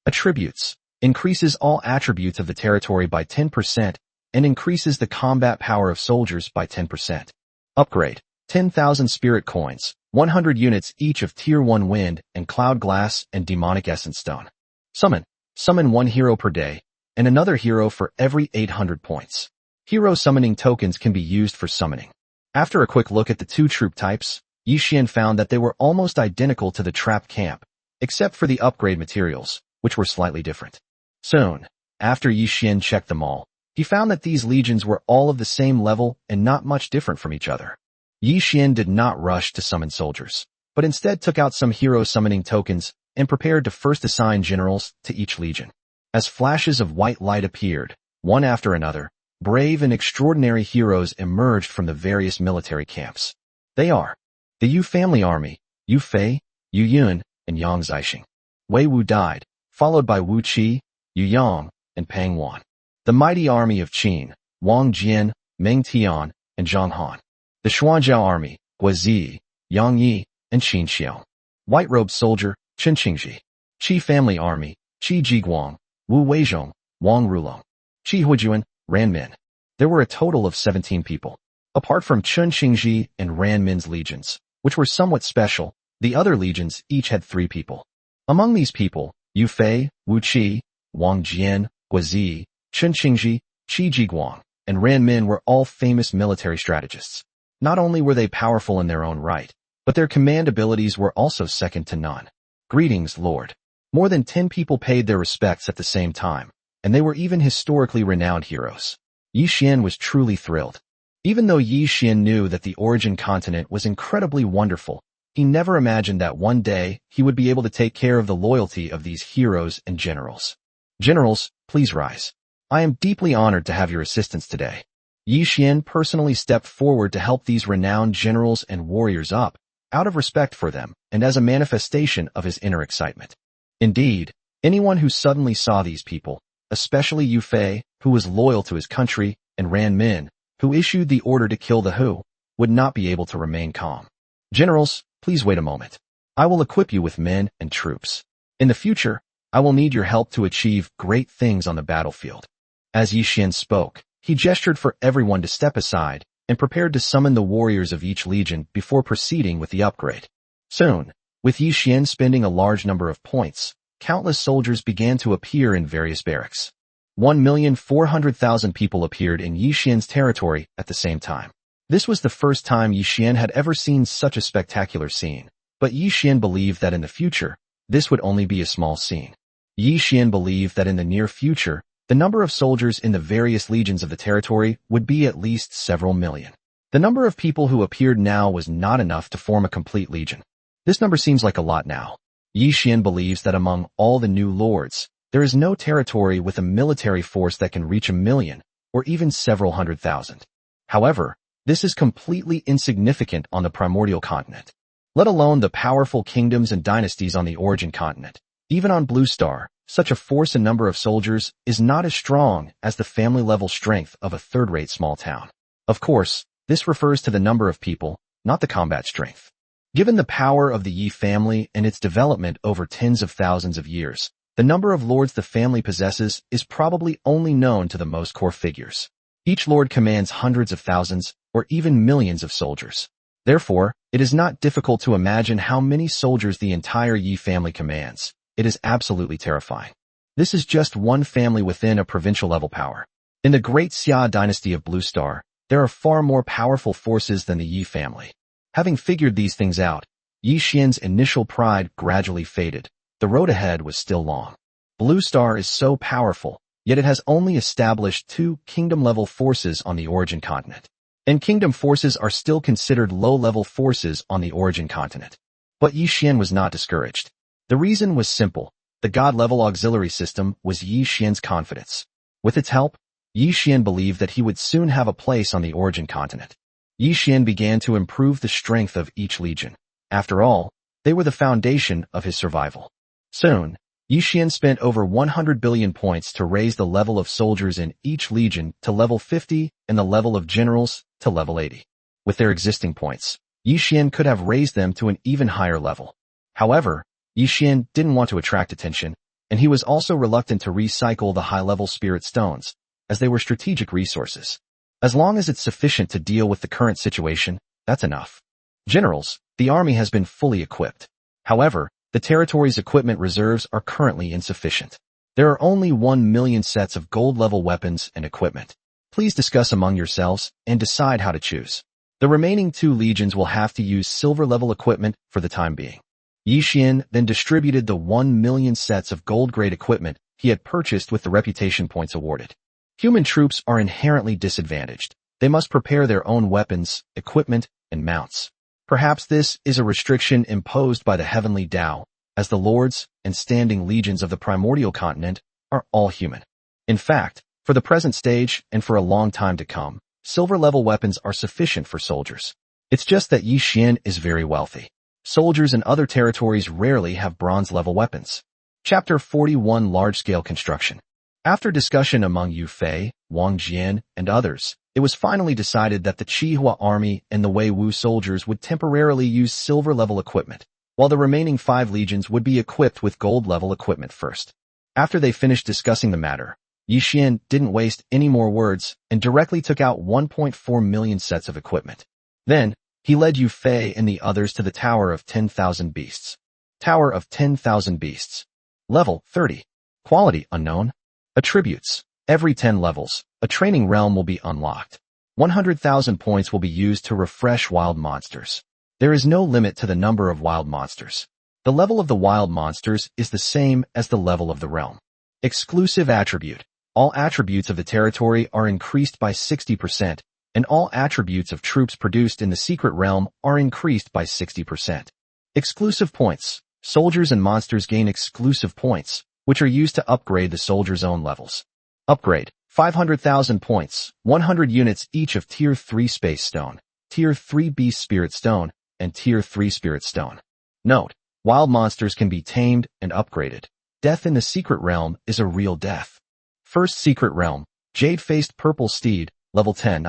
S1: Attributes. Increases all attributes of the territory by 10% and increases the combat power of soldiers by 10%. Upgrade. 10,000 spirit coins, 100 units each of Tier 1 Wind and Cloud Glass and Demonic Essence Stone. Summon. Summon one hero per day, and another hero for every 800 points. Hero summoning tokens can be used for summoning. After a quick look at the two troop types, Yi Xian found that they were almost identical to the trap camp, except for the upgrade materials, which were slightly different. Soon, after Yi Xian checked them all, he found that these legions were all of the same level and not much different from each other. Yi Xian did not rush to summon soldiers, but instead took out some hero summoning tokens and prepared to first assign generals to each legion. As flashes of white light appeared, one after another, brave and extraordinary heroes emerged from the various military camps. They are the Yu Family Army, Yu Fei, Yu Yun, and Yang Zixing. Wei Wu died, followed by Wu Qi, Yu Yang, and Pang Wan. The mighty army of Qin, Wang Jian, Meng Tian, and Zhang Han. The Xuanzhao Army, Guazi, Yang Yi, and Qin Xiao. White-robed soldier, Chen Qingji. Qi Family Army, Qi Jiguang, Wu Weizhong, Wang Rulong. Qi Huijuan, Ran Min. There were a total of 17 people. Apart from Chen Qingji and Ran Min's legions, which were somewhat special, the other legions each had 3 people. Among these people, Yu Fei, Wu Qi, Wang Jian, Guazi, Chen Qingji, Qi Jiguang, and Ran Min were all famous military strategists. Not only were they powerful in their own right, but their command abilities were also second to none. Greetings, Lord. More than 10 people paid their respects at the same time, and they were even historically renowned heroes. Yi Xian was truly thrilled. Even though Yi Xian knew that the origin continent was incredibly wonderful, he never imagined that one day he would be able to take care of the loyalty of these heroes and generals. Generals, please rise. I am deeply honored to have your assistance today. Yi Xian personally stepped forward to help these renowned generals and warriors up, out of respect for them and as a manifestation of his inner excitement. Indeed, anyone who suddenly saw these people, especially Yu Fei, who was loyal to his country, and Ran Min, who issued the order to kill the Hu, would not be able to remain calm. Generals, please wait a moment. I will equip you with men and troops. In the future, I will need your help to achieve great things on the battlefield. As Yi Xian spoke, he gestured for everyone to step aside and prepared to summon the warriors of each legion before proceeding with the upgrade. Soon, with Yi Xian spending a large number of points, countless soldiers began to appear in various barracks. 1,400,000 people appeared in Yi Xian's territory at the same time. This was the first time Yi Xian had ever seen such a spectacular scene, but Yi Xian believed that in the future, this would only be a small scene. Yi Xian believed that in the near future, the number of soldiers in the various legions of the territory would be at least several million. The number of people who appeared now was not enough to form a complete legion. This number seems like a lot now. Yi Xian believes that among all the new lords, there is no territory with a military force that can reach 1 million, or even several 100,000. However, this is completely insignificant on the primordial continent. Let alone the powerful kingdoms and dynasties on the origin continent. Even on Blue Star, such a force and number of soldiers is not as strong as the family-level strength of a third-rate small town. Of course, this refers to the number of people, not the combat strength. Given the power of the Yi family and its development over tens of thousands of years, the number of lords the family possesses is probably only known to the most core figures. Each lord commands hundreds of thousands, or even millions of soldiers. Therefore, it is not difficult to imagine how many soldiers the entire Yi family commands. It is absolutely terrifying. This is just one family within a provincial-level power. In the great Xia dynasty of Blue Star, there are far more powerful forces than the Yi family. Having figured these things out, Yi Xian's initial pride gradually faded. The road ahead was still long. Blue Star is so powerful, yet it has only established 2 kingdom-level forces on the origin continent. And kingdom forces are still considered low-level forces on the origin continent. But Yi Xian was not discouraged. The reason was simple. The god-level auxiliary system was Yi Xian's confidence. With its help, Yi Xian believed that he would soon have a place on the origin continent. Yi Xian began to improve the strength of each legion. After all, they were the foundation of his survival. Soon, Yi Xian spent over 100 billion points to raise the level of soldiers in each legion to level 50 and the level of generals to level 80. With their existing points, Yi Xian could have raised them to an even higher level. However, Yi Xian didn't want to attract attention, and he was also reluctant to recycle the high-level spirit stones, as they were strategic resources. As long as it's sufficient to deal with the current situation, that's enough. Generals, the army has been fully equipped. However, the territory's equipment reserves are currently insufficient. There are only 1 million sets of gold-level weapons and equipment. Please discuss among yourselves and decide how to choose. The remaining 2 legions will have to use silver-level equipment for the time being. Yi Xian then distributed the 1 million sets of gold-grade equipment he had purchased with the reputation points awarded. Human troops are inherently disadvantaged. They must prepare their own weapons, equipment, and mounts. Perhaps this is a restriction imposed by the heavenly Tao, as the lords and standing legions of the primordial continent are all human. In fact, for the present stage and for a long time to come, silver-level weapons are sufficient for soldiers. It's just that Yi Xian is very wealthy. Soldiers in other territories rarely have bronze-level weapons. Chapter 41 Large-Scale Construction. After discussion among Yu Fei, Wang Jian, and others, it was finally decided that the Qihua army and the Wei Wu soldiers would temporarily use silver-level equipment, while the remaining 5 legions would be equipped with gold-level equipment first. After they finished discussing the matter, Yi Xian didn't waste any more words and directly took out 1.4 million sets of equipment. Then, he led Yu Fei and the others to the Tower of 10,000 Beasts. Tower of 10,000 Beasts. Level 30. Quality unknown. Attributes. Every 10 levels, a training realm will be unlocked. 100,000 points will be used to refresh wild monsters. There is no limit to the number of wild monsters. The level of the wild monsters is the same as the level of the realm. Exclusive attribute. All attributes of the territory are increased by 60%, and all attributes of troops produced in the secret realm are increased by 60%. Exclusive points. Soldiers and monsters gain exclusive points, which are used to upgrade the soldiers' own levels. Upgrade. 500,000 points, 100 units each of Tier 3 Space Stone, Tier 3 Beast Spirit Stone, and Tier 3 Spirit Stone. Note, wild monsters can be tamed and upgraded. Death in the Secret Realm is a real death. First Secret Realm, Jade-Faced Purple Steed, level 10.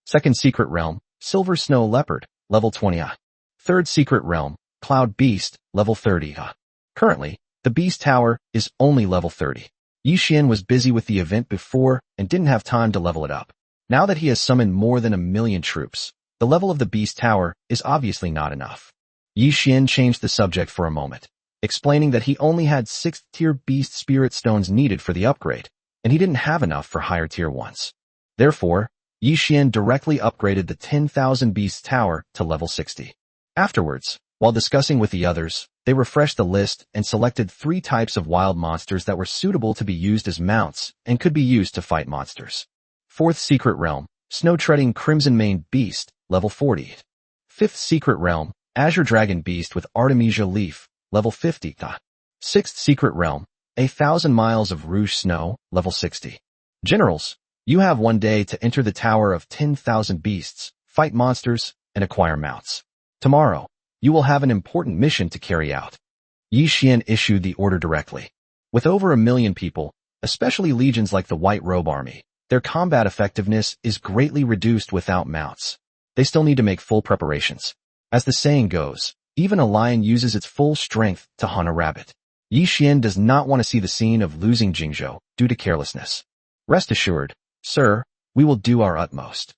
S1: Second Secret Realm, Silver Snow Leopard, level 20. Third Secret Realm, Cloud Beast, level 30. Currently, the Beast Tower is only level 30. Yi Xian was busy with the event before and didn't have time to level it up. Now that he has summoned more than 1 million troops, the level of the Beast Tower is obviously not enough. Yi Xian changed the subject for a moment, explaining that he only had 6th tier Beast Spirit Stones needed for the upgrade, and he didn't have enough for higher tier ones. Therefore, Yi Xian directly upgraded the 10,000 Beasts Tower to level 60. Afterwards, while discussing with the others, they refreshed the list and selected 3 types of wild monsters that were suitable to be used as mounts and could be used to fight monsters. 4th Secret Realm, Snow-Treading Crimson-Maned Beast, level 40. 5th Secret Realm, Azure Dragon Beast with Artemisia Leaf, level 50. 6th Secret Realm, 1,000 Miles of Rouge Snow, level 60. Generals, you have 1 day to enter the Tower of 10,000 Beasts, fight monsters, and acquire mounts. Tomorrow, you will have an important mission to carry out. Yi Xian issued the order directly. With over 1 million people, especially legions like the White Robe Army, their combat effectiveness is greatly reduced without mounts. They still need to make full preparations. As the saying goes, even a lion uses its full strength to hunt a rabbit. Yi Xian does not want to see the scene of losing Jingzhou due to carelessness. Rest assured, sir, we will do our utmost.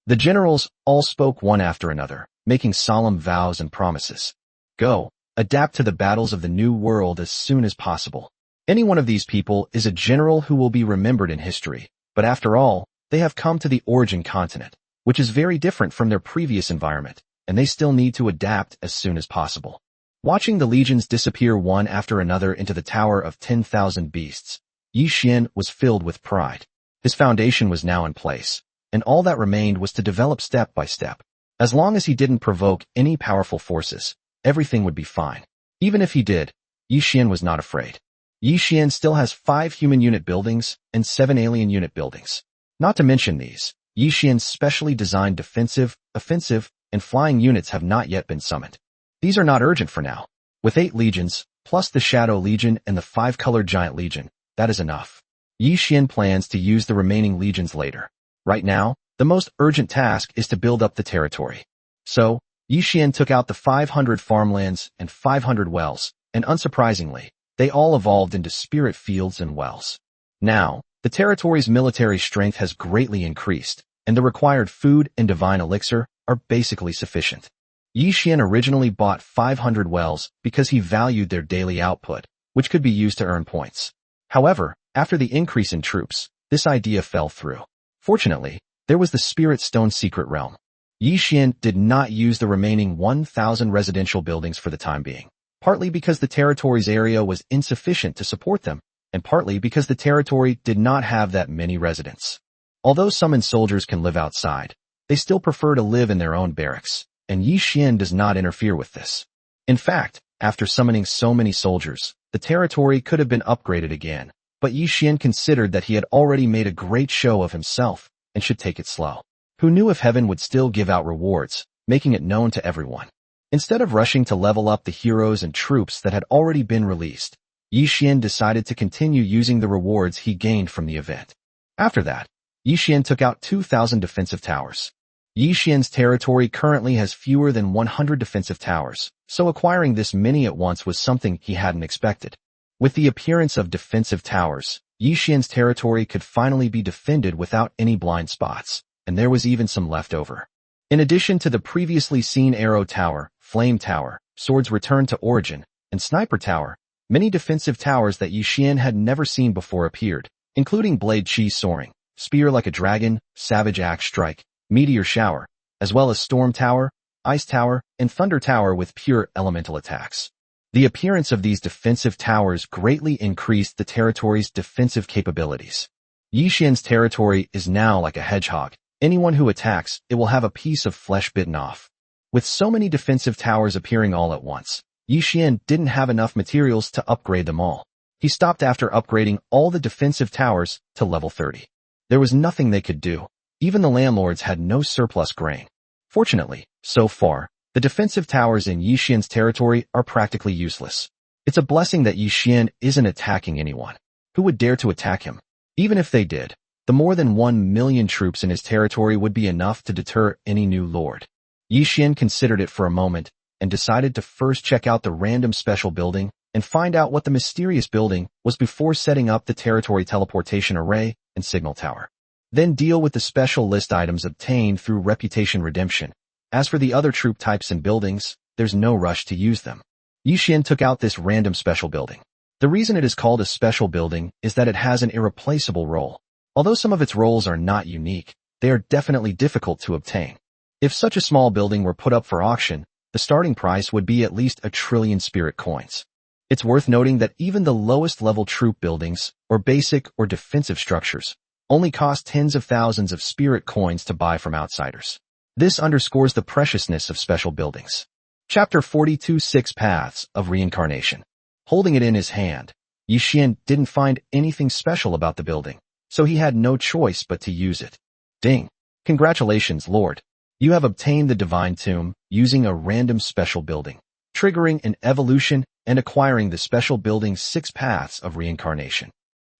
S1: The generals all spoke one after another, making solemn vows and promises. Go, adapt to the battles of the new world as soon as possible. Any one of these people is a general who will be remembered in history, but after all, they have come to the origin continent, which is very different from their previous environment, and they still need to adapt as soon as possible. Watching the legions disappear one after another into the Tower of 10,000 Beasts, Yi Xian was filled with pride. His foundation was now in place, and all that remained was to develop step by step. As long as he didn't provoke any powerful forces, everything would be fine. Even if he did, Yi Xian was not afraid. Yi Xian still has 5 human unit buildings and 7 alien unit buildings. Not to mention these, Yi Xian's specially designed defensive, offensive, and flying units have not yet been summoned. These are not urgent for now. With 8 legions, plus the Shadow Legion and the 5-colored Giant Legion, that is enough. Yi Xian plans to use the remaining legions later. Right now, the most urgent task is to build up the territory. So, Yi Xian took out the 500 farmlands and 500 wells, and unsurprisingly, they all evolved into spirit fields and wells. Now, the territory's military strength has greatly increased, and the required food and divine elixir are basically sufficient. Yi Xian originally bought 500 wells because he valued their daily output, which could be used to earn points. However, after the increase in troops, this idea fell through. Fortunately, there was the Spirit Stone Secret Realm. Yi Xian did not use the remaining 1,000 residential buildings for the time being, partly because the territory's area was insufficient to support them, and partly because the territory did not have that many residents. Although summoned soldiers can live outside, they still prefer to live in their own barracks, and Yi Xian does not interfere with this. In fact, after summoning so many soldiers, the territory could have been upgraded again, but Yi Xian considered that he had already made a great show of himself and should take it slow. Who knew if heaven would still give out rewards, making it known to everyone? Instead of rushing to level up the heroes and troops that had already been released, Yi Xian decided to continue using the rewards he gained from the event. After that, Yi Xian took out 2,000 defensive towers. Yi Xian's territory currently has fewer than 100 defensive towers, so acquiring this many at once was something he hadn't expected. With the appearance of defensive towers, Yi Xian's territory could finally be defended without any blind spots, and there was even some left over. In addition to the previously seen Arrow Tower, Flame Tower, Swords Return to Origin, and Sniper Tower, many defensive towers that Yi Xian had never seen before appeared, including Blade Chi Soaring, Spear Like a Dragon, Savage Axe Strike, Meteor Shower, as well as Storm Tower, Ice Tower, and Thunder Tower with pure elemental attacks. The appearance of these defensive towers greatly increased the territory's defensive capabilities. Yi Xian's territory is now like a hedgehog. Anyone who attacks, it will have a piece of flesh bitten off. With so many defensive towers appearing all at once, Yi Xian didn't have enough materials to upgrade them all. He stopped after upgrading all the defensive towers to level 30. There was nothing they could do. Even the landlords had no surplus grain. Fortunately, so far, the defensive towers in Yi Xian's territory are practically useless. It's a blessing that Yi Xian isn't attacking anyone. Who would dare to attack him? Even if they did, the more than 1 million troops in his territory would be enough to deter any new lord. Yi Xian considered it for a moment and decided to first check out the random special building and find out what the mysterious building was before setting up the territory teleportation array and signal tower. Then deal with the special list items obtained through reputation redemption. As for the other troop types and buildings, there's no rush to use them. Yi Xian took out this random special building. The reason it is called a special building is that it has an irreplaceable role. Although some of its roles are not unique, they are definitely difficult to obtain. If such a small building were put up for auction, the starting price would be at least 1 trillion spirit coins. It's worth noting that even the lowest level troop buildings, or basic or defensive structures, only cost tens of thousands of spirit coins to buy from outsiders. This underscores the preciousness of special buildings. Chapter 42 6 Paths of Reincarnation. Holding it in his hand, Yi Xian didn't find anything special about the building, so he had no choice but to use it. Ding! Congratulations, Lord! You have obtained the Divine Tomb using a random special building, triggering an evolution and acquiring the special building's 6 Paths of Reincarnation.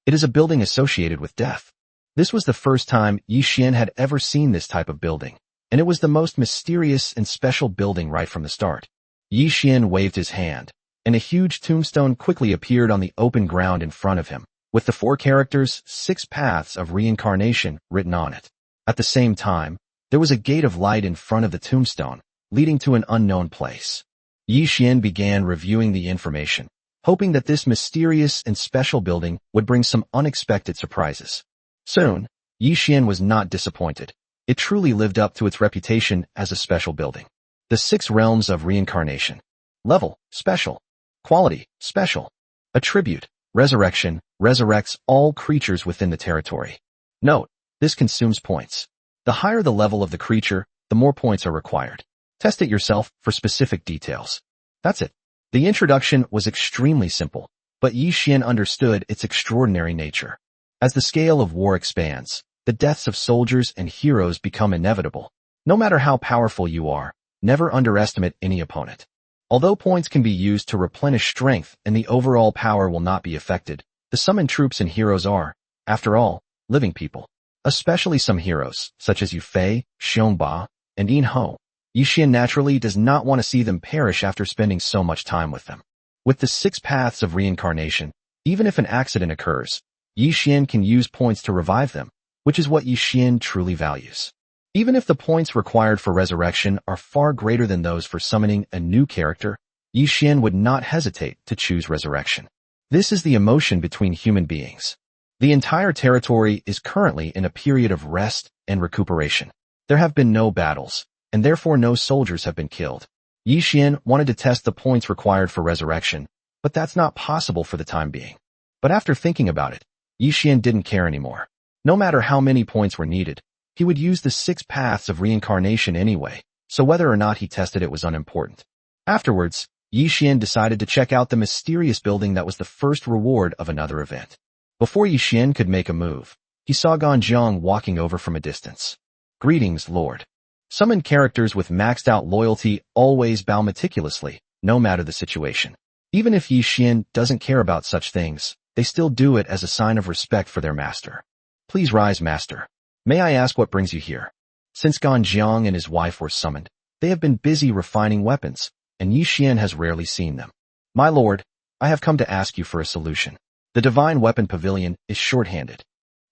S1: It is a building associated with death. This was the first time Yi Xian had ever seen this type of building, and it was the most mysterious and special building right from the start. Yi Xian waved his hand, and a huge tombstone quickly appeared on the open ground in front of him, with the 4 characters 6 Paths of Reincarnation written on it. At the same time, there was a gate of light in front of the tombstone, leading to an unknown place. Yi Xian began reviewing the information, hoping that this mysterious and special building would bring some unexpected surprises. Soon, Yi Xian was not disappointed. It truly lived up to its reputation as a special building. The 6 Realms of Reincarnation. Level, Special. Quality, Special. Attribute, Resurrection resurrects all creatures within the territory. Note, this consumes points. The higher the level of the creature, the more points are required. Test it yourself for specific details. That's it. The introduction was extremely simple, but Yi Xian understood its extraordinary nature. As the scale of war expands, the deaths of soldiers and heroes become inevitable. No matter how powerful you are, never underestimate any opponent. Although points can be used to replenish strength and the overall power will not be affected, the summoned troops and heroes are, after all, living people. Especially some heroes, such as Yu Fei, Xiongba, and Yin Ho. Yi Xian naturally does not want to see them perish after spending so much time with them. With the 6 paths of reincarnation, even if an accident occurs, Yi Xian can use points to revive them, which is what Yi Xian truly values. Even if the points required for resurrection are far greater than those for summoning a new character, Yi Xian would not hesitate to choose resurrection. This is the emotion between human beings. The entire territory is currently in a period of rest and recuperation. There have been no battles, and therefore no soldiers have been killed. Yi Xian wanted to test the points required for resurrection, but that's not possible for the time being. But after thinking about it, Yi Xian didn't care anymore. No matter how many points were needed, he would use the 6 paths of reincarnation anyway, so whether or not he tested it was unimportant. Afterwards, Yi Xian decided to check out the mysterious building that was the first reward of another event. Before Yi Xian could make a move, he saw Ganjiang walking over from a distance. Greetings, Lord. Summoned characters with maxed out loyalty always bow meticulously, no matter the situation. Even if Yi Xian doesn't care about such things, they still do it as a sign of respect for their master. Please rise, master. May I ask what brings you here? Since Ganjiang and his wife were summoned, they have been busy refining weapons, and Yi Xian has rarely seen them. My lord, I have come to ask you for a solution. The divine weapon pavilion is short-handed.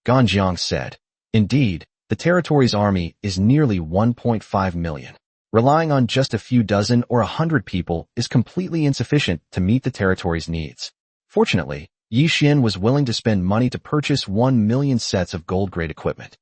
S1: Ganjiang said. Indeed, the territory's army is nearly 1.5 million. Relying on just a few dozen or 100 people is completely insufficient to meet the territory's needs. Fortunately, Yi Xian was willing to spend money to purchase 1 million sets of gold-grade equipment.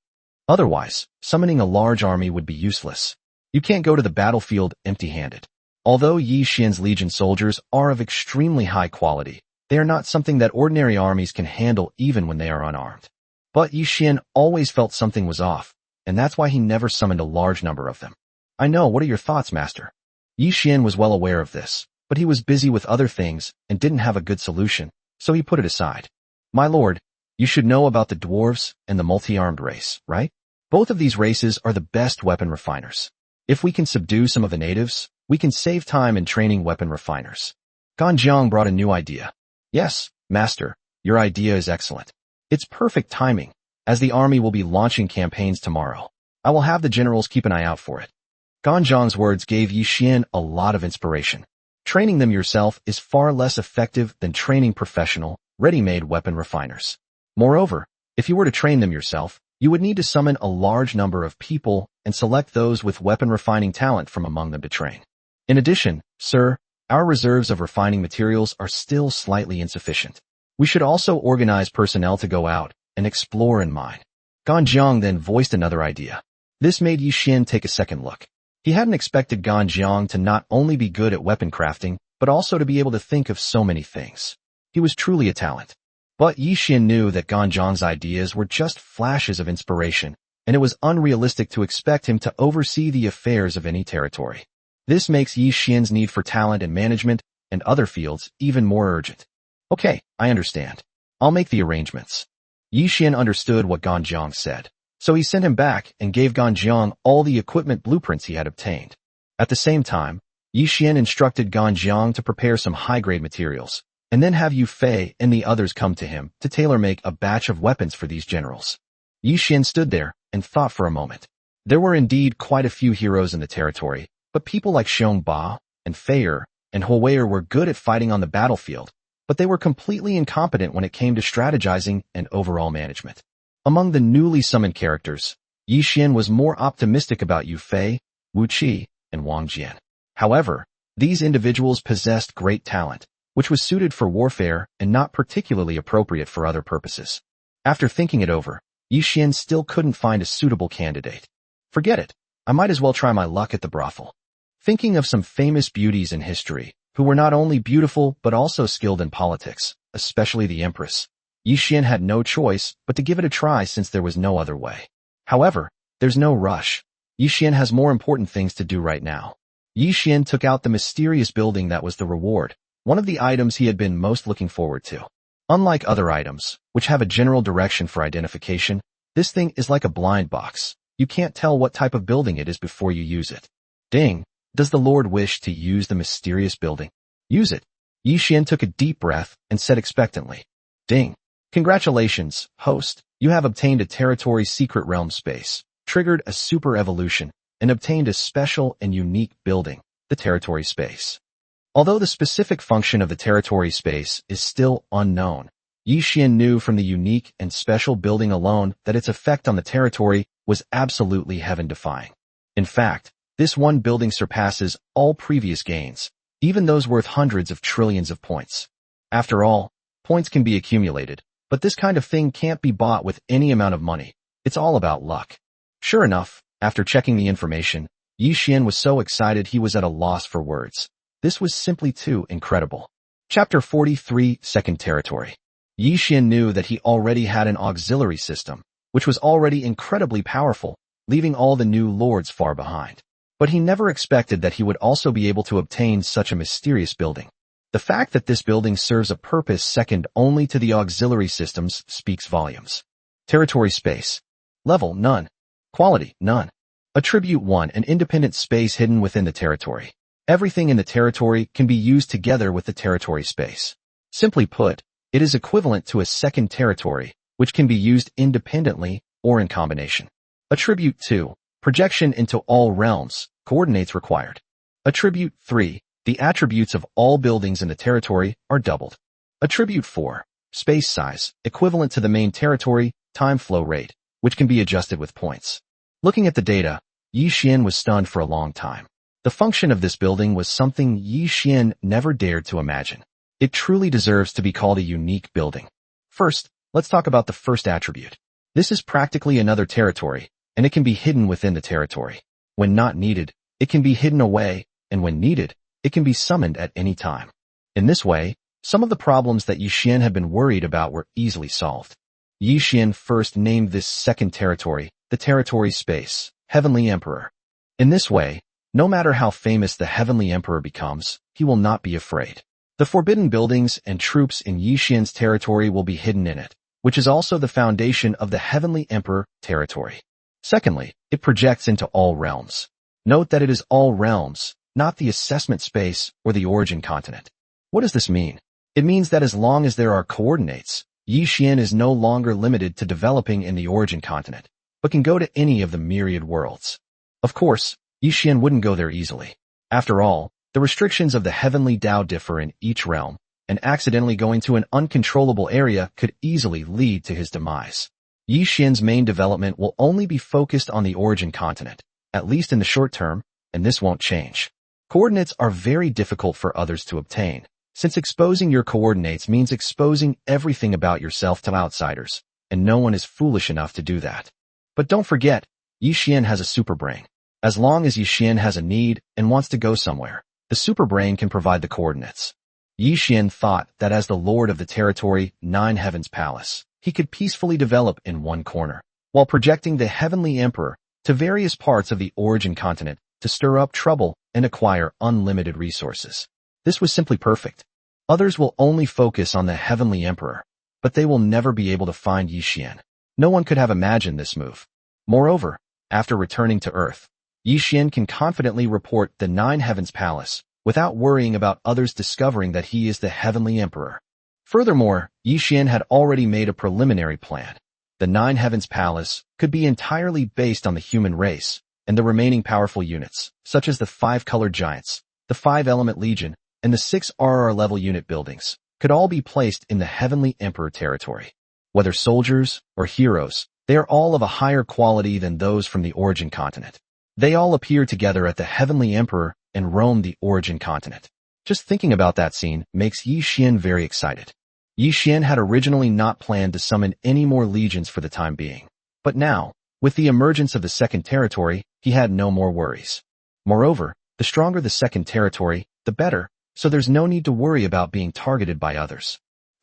S1: Otherwise, summoning a large army would be useless. You can't go to the battlefield empty-handed. Although Yi Xian's legion soldiers are of extremely high quality, they are not something that ordinary armies can handle even when they are unarmed. But Yi Xian always felt something was off, and that's why he never summoned a large number of them. I know, what are your thoughts, master? Yi Xian was well aware of this, but he was busy with other things and didn't have a good solution, so he put it aside. My lord, you should know about the dwarves and the multi-armed race, right? Both of these races are the best weapon refiners. If we can subdue some of the natives, we can save time in training weapon refiners. Ganjiang brought a new idea. Yes, master, your idea is excellent. It's perfect timing, as the army will be launching campaigns tomorrow. I will have the generals keep an eye out for it. Ganjiang's words gave Yi Xian a lot of inspiration. Training them yourself is far less effective than training professional, ready-made weapon refiners. Moreover, if you were to train them yourself, you would need to summon a large number of people and select those with weapon refining talent from among them to train. In addition, sir, our reserves of refining materials are still slightly insufficient. We should also organize personnel to go out and explore and mine. Ganjiang then voiced another idea. This made Yi Xian take a second look. He hadn't expected Ganjiang to not only be good at weapon crafting, but also to be able to think of so many things. He was truly a talent. But Yi Xian knew that Ganjiang's ideas were just flashes of inspiration, and it was unrealistic to expect him to oversee the affairs of any territory. This makes Yi Xian's need for talent and management and other fields even more urgent. Okay, I understand. I'll make the arrangements. Yi Xian understood what Ganjiang said, so he sent him back and gave Ganjiang all the equipment blueprints he had obtained. At the same time, Yi Xian instructed Ganjiang to prepare some high-grade materials, and then have Yu Fei and the others come to him to tailor-make a batch of weapons for these generals. Yi Xian stood there and thought for a moment. There were indeed quite a few heroes in the territory, but people like Xiongba and Feier and Huoweier were good at fighting on the battlefield, but they were completely incompetent when it came to strategizing and overall management. Among the newly summoned characters, Yi Xian was more optimistic about Yu Fei, Wu Qi, and Wang Jian. However, these individuals possessed great talent, which was suited for warfare and not particularly appropriate for other purposes. After thinking it over, Yi Xian still couldn't find a suitable candidate. Forget it, I might as well try my luck at the brothel. Thinking of some famous beauties in history, who were not only beautiful but also skilled in politics, especially the Empress. Yi Xian had no choice but to give it a try since there was no other way. However, there's no rush. Yi Xian has more important things to do right now. Yi Xian took out the mysterious building that was the reward, one of the items he had been most looking forward to. Unlike other items, which have a general direction for identification, this thing is like a blind box. You can't tell what type of building it is before you use it. Ding! Does the Lord wish to use the mysterious building? Use it. Yi Xian took a deep breath and said expectantly. Ding! Congratulations, host. You have obtained a territory secret realm space, triggered a super evolution, and obtained a special and unique building, the territory space. Although the specific function of the territory space is still unknown, Yi Xian knew from the unique and special building alone that its effect on the territory was absolutely heaven-defying. In fact, this one building surpasses all previous gains, even those worth hundreds of trillions of points. After all, points can be accumulated, but this kind of thing can't be bought with any amount of money. It's all about luck. Sure enough, after checking the information, Yi Xian was so excited he was at a loss for words. This was simply too incredible. Chapter 43, Second Territory. Yi Xian knew that he already had an auxiliary system, which was already incredibly powerful, leaving all the new lords far behind. But he never expected that he would also be able to obtain such a mysterious building. The fact that this building serves a purpose second only to the auxiliary systems speaks volumes. Territory space. Level, none. Quality, none. Attribute 1, an independent space hidden within the territory. Everything in the territory can be used together with the territory space. Simply put, it is equivalent to a second territory, which can be used independently or in combination. Attribute 2, projection into all realms, coordinates required. Attribute 3, the attributes of all buildings in the territory are doubled. Attribute 4, space size, equivalent to the main territory, time flow rate, which can be adjusted with points. Looking at the data, Yi Xian was stunned for a long time. The function of this building was something Yi Xian never dared to imagine. It truly deserves to be called a unique building. First, let's talk about the first attribute. This is practically another territory, and it can be hidden within the territory. When not needed, it can be hidden away, and when needed, it can be summoned at any time. In this way, some of the problems that Yi Xian had been worried about were easily solved. Yi Xian first named this second territory, the territory space, Heavenly Emperor. In this way, no matter how famous the Heavenly Emperor becomes, he will not be afraid. The forbidden buildings and troops in Yi Xian's territory will be hidden in it, which is also the foundation of the Heavenly Emperor territory. Secondly, it projects into all realms. Note that it is all realms, not the assessment space or the origin continent. What does this mean? It means that as long as there are coordinates, Yi Xian is no longer limited to developing in the origin continent, but can go to any of the myriad worlds. Of course, Yi Xian wouldn't go there easily. After all, the restrictions of the heavenly Tao differ in each realm, and accidentally going to an uncontrollable area could easily lead to his demise. Yi Xian's main development will only be focused on the origin continent, at least in the short term, and this won't change. Coordinates are very difficult for others to obtain, since exposing your coordinates means exposing everything about yourself to outsiders, and no one is foolish enough to do that. But don't forget, Yi Xian has a super brain. As long as Yi Xian has a need and wants to go somewhere, the super brain can provide the coordinates. Yi Xian thought that as the lord of the territory, Nine Heavens Palace, he could peacefully develop in one corner, while projecting the Heavenly Emperor to various parts of the origin continent to stir up trouble and acquire unlimited resources. This was simply perfect. Others will only focus on the Heavenly Emperor, but they will never be able to find Yi Xian. No one could have imagined this move. Moreover, after returning to Earth, Yi Xian can confidently report the Nine Heavens Palace without worrying about others discovering that he is the Heavenly Emperor. Furthermore, Yi Xian had already made a preliminary plan. The Nine Heavens Palace could be entirely based on the human race, and the remaining powerful units, such as the 5-colored giants, the 5-element legion, and the 6 RR-level unit buildings, could all be placed in the Heavenly Emperor territory. Whether soldiers or heroes, they are all of a higher quality than those from the origin continent. They all appear together at the Heavenly Emperor and roam the origin continent. Just thinking about that scene makes Yi Xian very excited. Yi Xian had originally not planned to summon any more legions for the time being. But now, with the emergence of the second territory, he had no more worries. Moreover, the stronger the second territory, the better, so there's no need to worry about being targeted by others.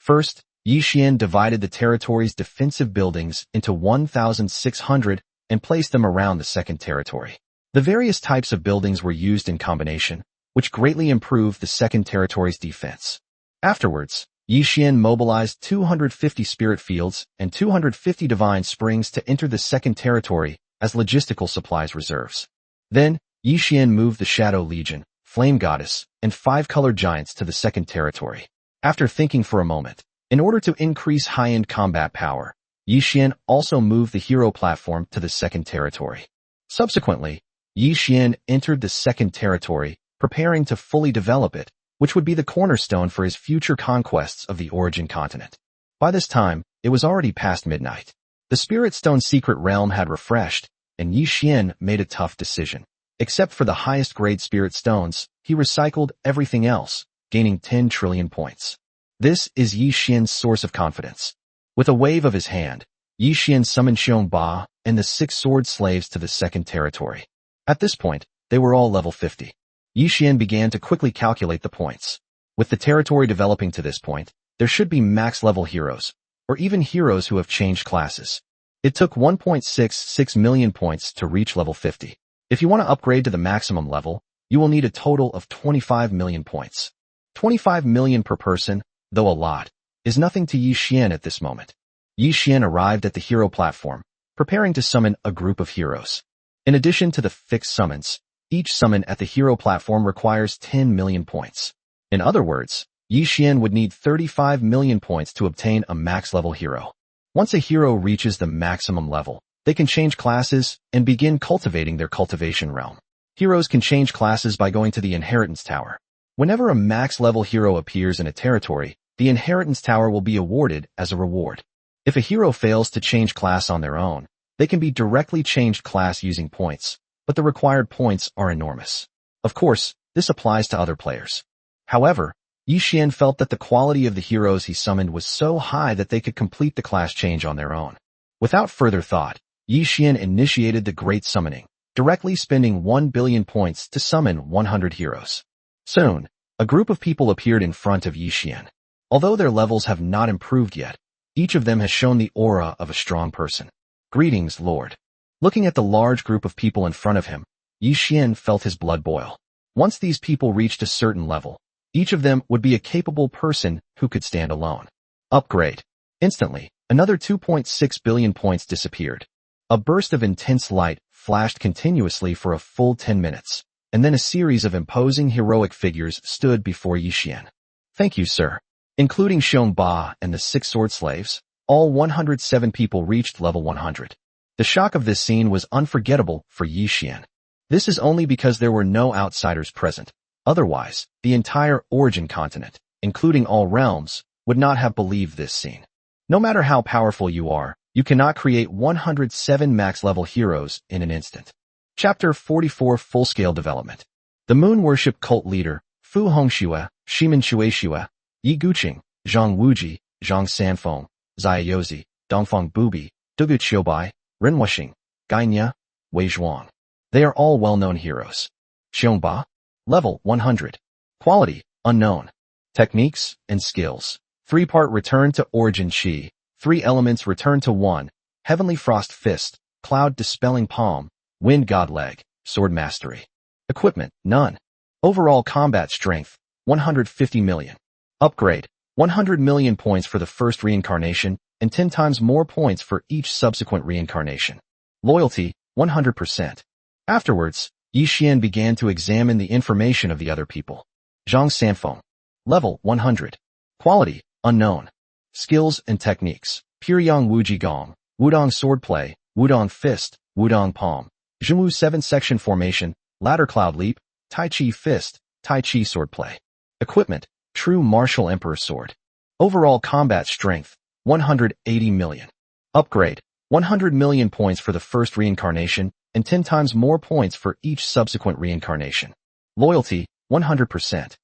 S1: First, Yi Xian divided the territory's defensive buildings into 1,600 and placed them around the second territory. The various types of buildings were used in combination, which greatly improved the second territory's defense. Afterwards, Yi Xian mobilized 250 spirit fields and 250 divine springs to enter the second territory as logistical supplies reserves. Then, Yi Xian moved the Shadow Legion, Flame Goddess, and 5-colored giants to the second territory. After thinking for a moment, in order to increase high-end combat power, Yi Xian also moved the hero platform to the second territory. Subsequently, Yi Xian entered the second territory, preparing to fully develop it, which would be the cornerstone for his future conquests of the Origin continent. By this time, it was already past midnight. The Spirit Stone secret realm had refreshed, and Yi Xian made a tough decision. Except for the highest grade Spirit Stones, he recycled everything else, gaining 10 trillion points. This is Yi Xian's source of confidence. With a wave of his hand, Yi Xian summoned Xiong Ba and the 6 sword slaves to the second territory. At this point, they were all level 50. Yi Xian began to quickly calculate the points. With the territory developing to this point, there should be max-level heroes, or even heroes who have changed classes. It took 1.66 million points to reach level 50. If you want to upgrade to the maximum level, you will need a total of 25 million points. 25 million per person, though a lot, is nothing to Yi Xian at this moment. Yi Xian arrived at the hero platform, preparing to summon a group of heroes. In addition to the fixed summons, each summon at the hero platform requires 10 million points. In other words, Yi Xian would need 35 million points to obtain a max-level hero. Once a hero reaches the maximum level, they can change classes and begin cultivating their cultivation realm. Heroes can change classes by going to the Inheritance Tower. Whenever a max-level hero appears in a territory, the Inheritance Tower will be awarded as a reward. If a hero fails to change class on their own, they can be directly changed class using points, but the required points are enormous. Of course, this applies to other players. However, Yi Xian felt that the quality of the heroes he summoned was so high that they could complete the class change on their own. Without further thought, Yi Xian initiated the Great Summoning, directly spending 1 billion points to summon 100 heroes. Soon, a group of people appeared in front of Yi Xian. Although their levels have not improved yet, each of them has shown the aura of a strong person. Greetings, Lord. Looking at the large group of people in front of him, Yi Xian felt his blood boil. Once these people reached a certain level, each of them would be a capable person who could stand alone. Upgrade. Instantly, another 2.6 billion points disappeared. A burst of intense light flashed continuously for a full 10 minutes, and then a series of imposing heroic figures stood before Yi Xian. Thank you, sir. Including Xiong Ba and the 6 sword slaves, all 107 people reached level 100. The shock of this scene was unforgettable for Yi Xian. This is only because there were no outsiders present. Otherwise, the entire Origin continent, including all realms, would not have believed this scene. No matter how powerful you are, you cannot create 107 max-level heroes in an instant. Chapter 44 Full-Scale Development. The Moon Worship Cult Leader, Fu Hongxue, Shimen Shuexue, Yi Guqing, Zhang Wuji, Zhang Sanfeng, Zia Yozi, Dongfeng Bubi, Dugu Qiubai, Ren Wuxing, Gainya, Wei Zhuang. They are all well-known heroes. Xiong Ba. Level 100. Quality, unknown. Techniques and skills. 3-part return to Origin Chi. 3 elements return to 1. Heavenly Frost Fist, Cloud Dispelling Palm, Wind God Leg, Sword Mastery. Equipment, none. Overall combat strength, 150 million. Upgrade, 100 million points for the first reincarnation, and 10 times more points for each subsequent reincarnation. Loyalty, 100%. Afterwards, Yi Xian began to examine the information of the other people. Zhang Sanfeng. Level 100. Quality, unknown. Skills and techniques. Puryang Wuji Gong, Wudong Swordplay, Wudong Fist, Wudong Palm. Zhengwu 7-section formation, Ladder Cloud Leap, Tai Chi Fist, Tai Chi Swordplay. Equipment, True Martial Emperor Sword. Overall combat strength, 180 million. Upgrade, 100 million points for the first reincarnation, and 10 times more points for each subsequent reincarnation. Loyalty, 100%.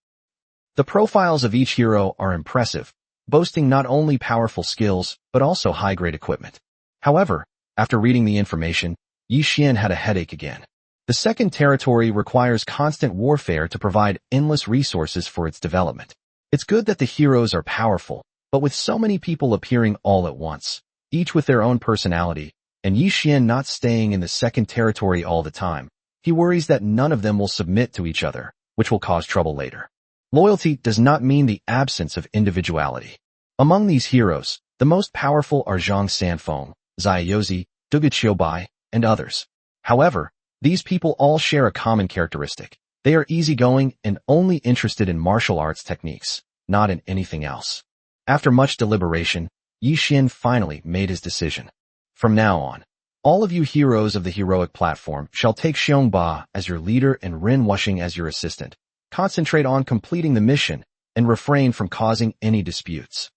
S1: The profiles of each hero are impressive, boasting not only powerful skills, but also high-grade equipment. However, after reading the information, Yi Xian had a headache again. The second territory requires constant warfare to provide endless resources for its development. It's good that the heroes are powerful, But with so many people appearing all at once, each with their own personality, and Yi Xian not staying in the second territory all the time, he worries that none of them will submit to each other, which will cause trouble later. Loyalty does not mean the absence of individuality. Among these heroes, the most powerful are Zhang Sanfeng, Zai Yozi, Duge Qiubai, and others. However, these people all share a common characteristic. They are easygoing and only interested in martial arts techniques, not in anything else. After much deliberation, Yi Xian finally made his decision. From now on, all of you heroes of the heroic platform shall take Xiongba as your leader and Ren Wuxing as your assistant. Concentrate on completing the mission and refrain from causing any disputes.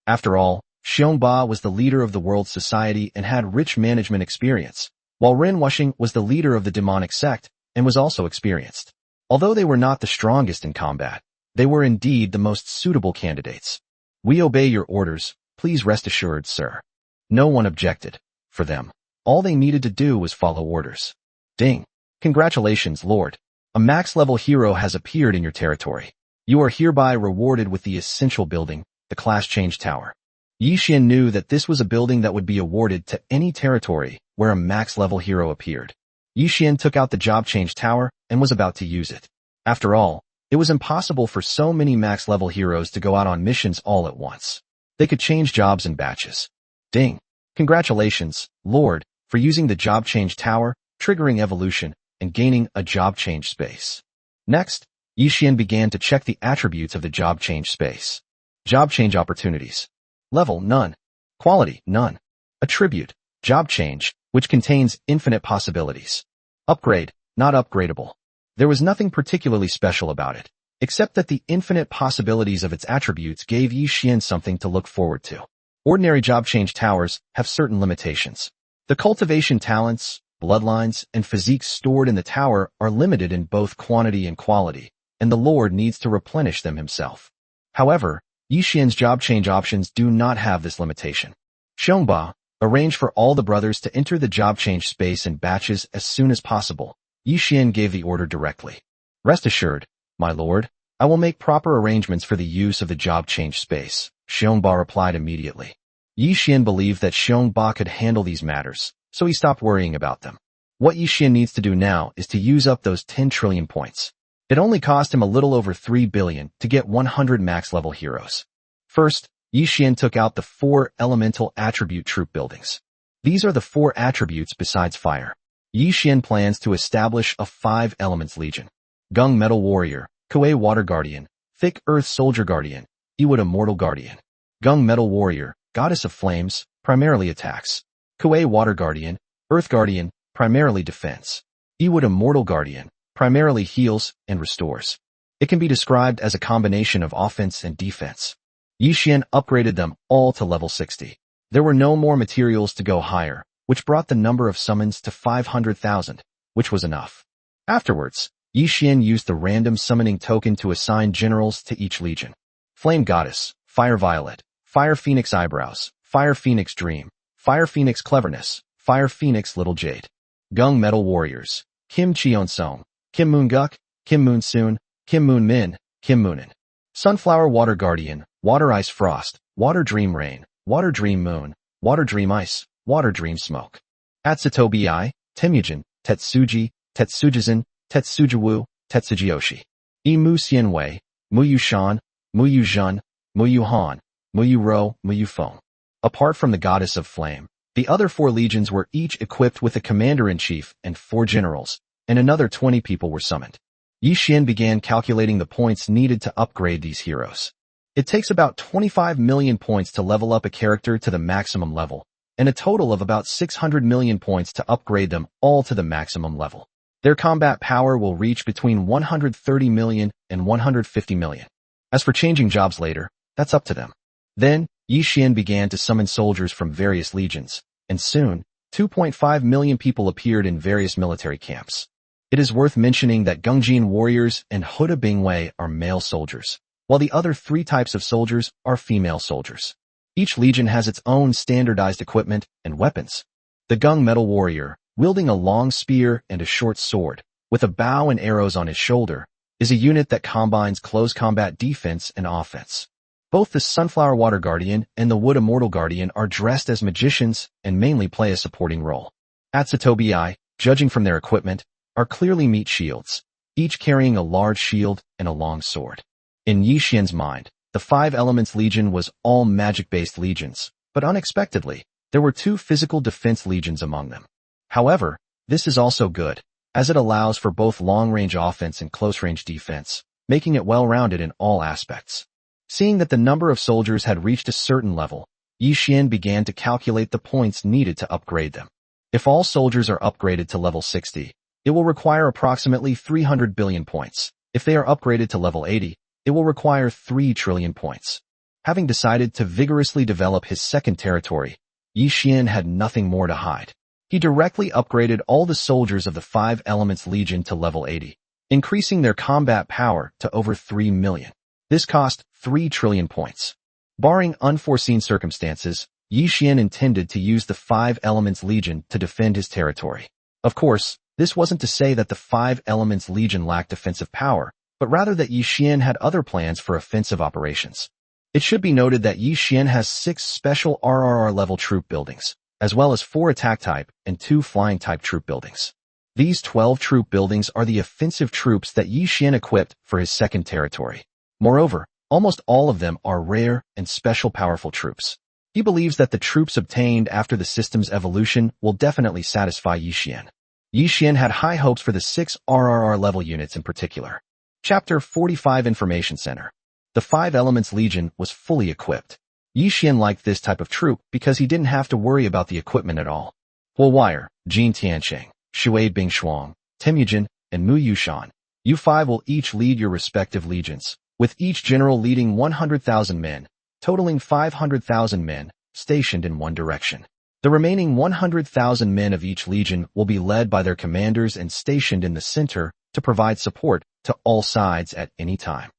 S1: After all, Xiongba was the leader of the world society and had rich management experience, while Ren Wuxing was the leader of the demonic sect and was also experienced. Although they were not the strongest in combat, they were indeed the most suitable candidates. We obey your orders, please rest assured, sir. No one objected. For them, all they needed to do was follow orders. Ding. Congratulations, Lord. A max-level hero has appeared in your territory. You are hereby rewarded with the essential building, the Class Change Tower. Yi Xian knew that this was a building that would be awarded to any territory where a max-level hero appeared. Yi Xian took out the Job Change Tower and was about to use it. After all, it was impossible for so many max-level heroes to go out on missions all at once. They could change jobs in batches. Ding. Congratulations, Lord, for using the Job Change Tower, triggering evolution, and gaining a job change space. Next, Yi Xian began to check the attributes of the job change space. Job change opportunities. Level, none. Quality, none. Attribute, job change, which contains infinite possibilities. Upgrade, not upgradable. There was nothing particularly special about it, except that the infinite possibilities of its attributes gave Yi Xian something to look forward to. Ordinary job change towers have certain limitations. The cultivation talents, bloodlines, and physiques stored in the tower are limited in both quantity and quality, and the Lord needs to replenish them himself. However, Yi Xian's job change options do not have this limitation. Xiongba, arrange for all the brothers to enter the job change space in batches as soon as possible. Yi Xian gave the order directly. Rest assured, my lord, I will make proper arrangements for the use of the job change space, Xiongba replied immediately. Yi Xian believed that Xiongba could handle these matters, so he stopped worrying about them. What Yi Xian needs to do now is to use up those 10 trillion points. It only cost him a little over 3 billion to get 100 max-level heroes. First, Yi Xian took out the 4 elemental attribute troop buildings. These are the 4 attributes besides fire. Yi Xian plans to establish a 5 elements legion. Gung Metal Warrior, Kuei Water Guardian, Thick Earth Soldier Guardian, Iwud Immortal Guardian. Gung Metal Warrior, Goddess of Flames, primarily attacks. Kuei Water Guardian, Earth Guardian, primarily defense. Iwud Immortal Guardian, primarily heals and restores. It can be described as a combination of offense and defense. Yi Xian upgraded them all to level 60. There were no more materials to go higher, which brought the number of summons to 500,000, which was enough. Afterwards, Yi Xian used the random summoning token to assign generals to each legion. Flame Goddess, Fire Violet, Fire Phoenix Eyebrows, Fire Phoenix Dream, Fire Phoenix Cleverness, Fire Phoenix Little Jade. Gung Metal Warriors, Kim Cheon Song, Kim Moon Guk, Kim Moon Soon, Kim Moon Min, Kim Moonin. Sunflower Water Guardian, Water Ice Frost, Water Dream Rain, Water Dream Moon, Water Dream Ice, Water Dream Smoke. Atsutobi I, Temujin, Tetsuji, Tetsujizan, Tetsujiwu, Tetsujioshi. Mu Xianwei, Muyu Shan, Muyu Zhun, Muyu Han, Muyu Ro, Muyu Feng. Apart from the Goddess of Flame, the other 4 legions were each equipped with a commander-in-chief and 4 generals, and another 20 people were summoned. Yi Xian began calculating the points needed to upgrade these heroes. It takes about 25 million points to level up a character to the maximum level, and a total of about 600 million points to upgrade them all to the maximum level. Their combat power will reach between 130 million and 150 million. As for changing jobs later, that's up to them. Then, Yi Xian began to summon soldiers from various legions, and soon, 2.5 million people appeared in various military camps. It is worth mentioning that Gungjin warriors and Huda Bingwei are male soldiers, while the other 3 types of soldiers are female soldiers. Each legion has its own standardized equipment and weapons. The Gung Metal Warrior, wielding a long spear and a short sword, with a bow and arrows on his shoulder, is a unit that combines close combat defense and offense. Both the Sunflower Water Guardian and the Wood Immortal Guardian are dressed as magicians and mainly play a supporting role. Atsutobi, judging from their equipment, are clearly meat shields, each carrying a large shield and a long sword. In Yixian's mind, the Five Elements Legion was all magic-based legions, but unexpectedly, there were two physical defense legions among them. However, this is also good, as it allows for both long-range offense and close-range defense, making it well-rounded in all aspects. Seeing that the number of soldiers had reached a certain level, Yixian began to calculate the points needed to upgrade them. If all soldiers are upgraded to level 60, it will require approximately 300 billion points. If they are upgraded to level 80, it will require 3 trillion points. Having decided to vigorously develop his second territory, Yixian had nothing more to hide. He directly upgraded all the soldiers of the Five Elements Legion to level 80, increasing their combat power to over 3 million. This cost 3 trillion points. Barring unforeseen circumstances, Yixian intended to use the Five Elements Legion to defend his territory. Of course, this wasn't to say that the Five Elements Legion lacked offensive power, but rather that Yixian had other plans for offensive operations. It should be noted that Yixian has 6 special RRR-level troop buildings, as well as 4 attack-type and 2 flying-type troop buildings. These 12 troop buildings are the offensive troops that Yixian equipped for his second territory. Moreover, almost all of them are rare and special powerful troops. He believes that the troops obtained after the system's evolution will definitely satisfy Yixian. Yixian had high hopes for the 6 RRR-level units in particular. Chapter 45 Information Center. The Five Elements Legion was fully equipped. Yixian liked this type of troop because he didn't have to worry about the equipment at all. Huo Wire, Jin Tianqing, Shui Bingshuang, Temujin, and Mu Yushan. You 5 will each lead your respective legions, with each general leading 100,000 men, totaling 500,000 men, stationed in one direction. The remaining 100,000 men of each legion will be led by their commanders and stationed in the center to provide support to all sides at any time.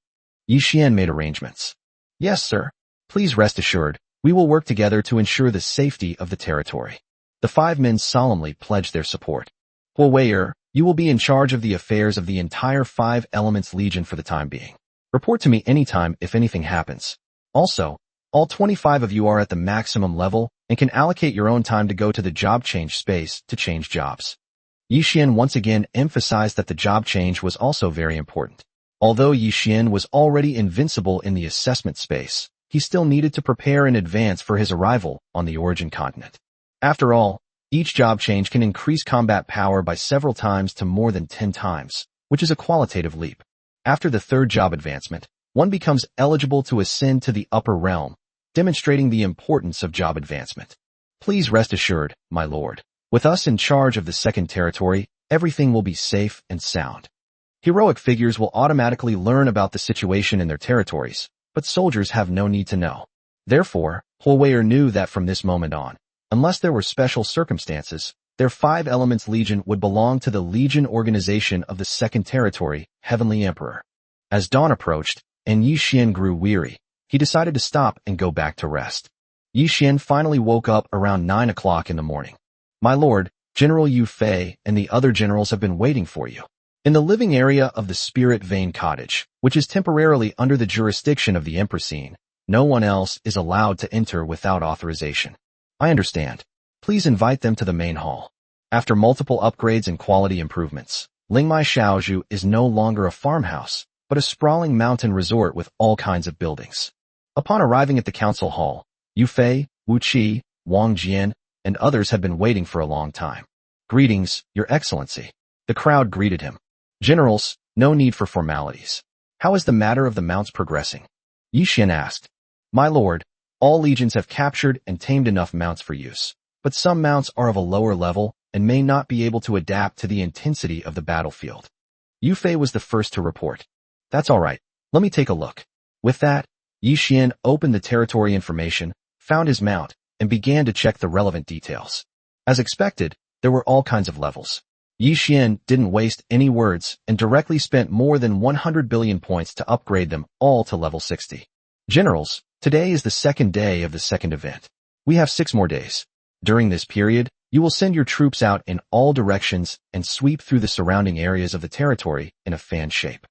S1: Yixian made arrangements. Yes, sir. Please rest assured, we will work together to ensure the safety of the territory. The 5 men solemnly pledged their support. Huo Wei'er, you will be in charge of the affairs of the entire Five Elements Legion for the time being. Report to me anytime if anything happens. Also, all 25 of you are at the maximum level and can allocate your own time to go to the job change space to change jobs. Yixian once again emphasized that the job change was also very important. Although Yixian was already invincible in the assessment space, he still needed to prepare in advance for his arrival on the origin continent. After all, each job change can increase combat power by several times to more than 10 times, which is a qualitative leap. After the third job advancement, one becomes eligible to ascend to the upper realm, demonstrating the importance of job advancement. Please rest assured, my lord, with us in charge of the second territory, everything will be safe and sound. Heroic figures will automatically learn about the situation in their territories, but soldiers have no need to know. Therefore, Huo Wei'er knew that from this moment on, unless there were special circumstances, their Five Elements Legion would belong to the Legion organization of the Second Territory, Heavenly Emperor. As dawn approached, and Yixian grew weary, he decided to stop and go back to rest. Yixian finally woke up around 9 o'clock in the morning. My lord, General Yu Fei and the other generals have been waiting for you. In the living area of the Spirit Vein Cottage, which is temporarily under the jurisdiction of the Empressine, no one else is allowed to enter without authorization. I understand. Please invite them to the main hall. After multiple upgrades and quality improvements, Lingmai Xiaozhu is no longer a farmhouse, but a sprawling mountain resort with all kinds of buildings. Upon arriving at the council hall, Yu Fei, Wu Qi, Wang Jian, and others had been waiting for a long time. Greetings, Your Excellency. The crowd greeted him. Generals, no need for formalities. How is the matter of the mounts progressing? Yixian asked. My lord, all legions have captured and tamed enough mounts for use, but some mounts are of a lower level and may not be able to adapt to the intensity of the battlefield. Yu Fei was the first to report. That's all right. Let me take a look. With that, Yixian opened the territory information, found his mount, and began to check the relevant details. As expected, there were all kinds of levels. Yixian didn't waste any words and directly spent more than 100 billion points to upgrade them all to level 60. Generals, today is the second day of the second event. We have 6 more days. During this period, you will send your troops out in all directions and sweep through the surrounding areas of the territory in a fan shape.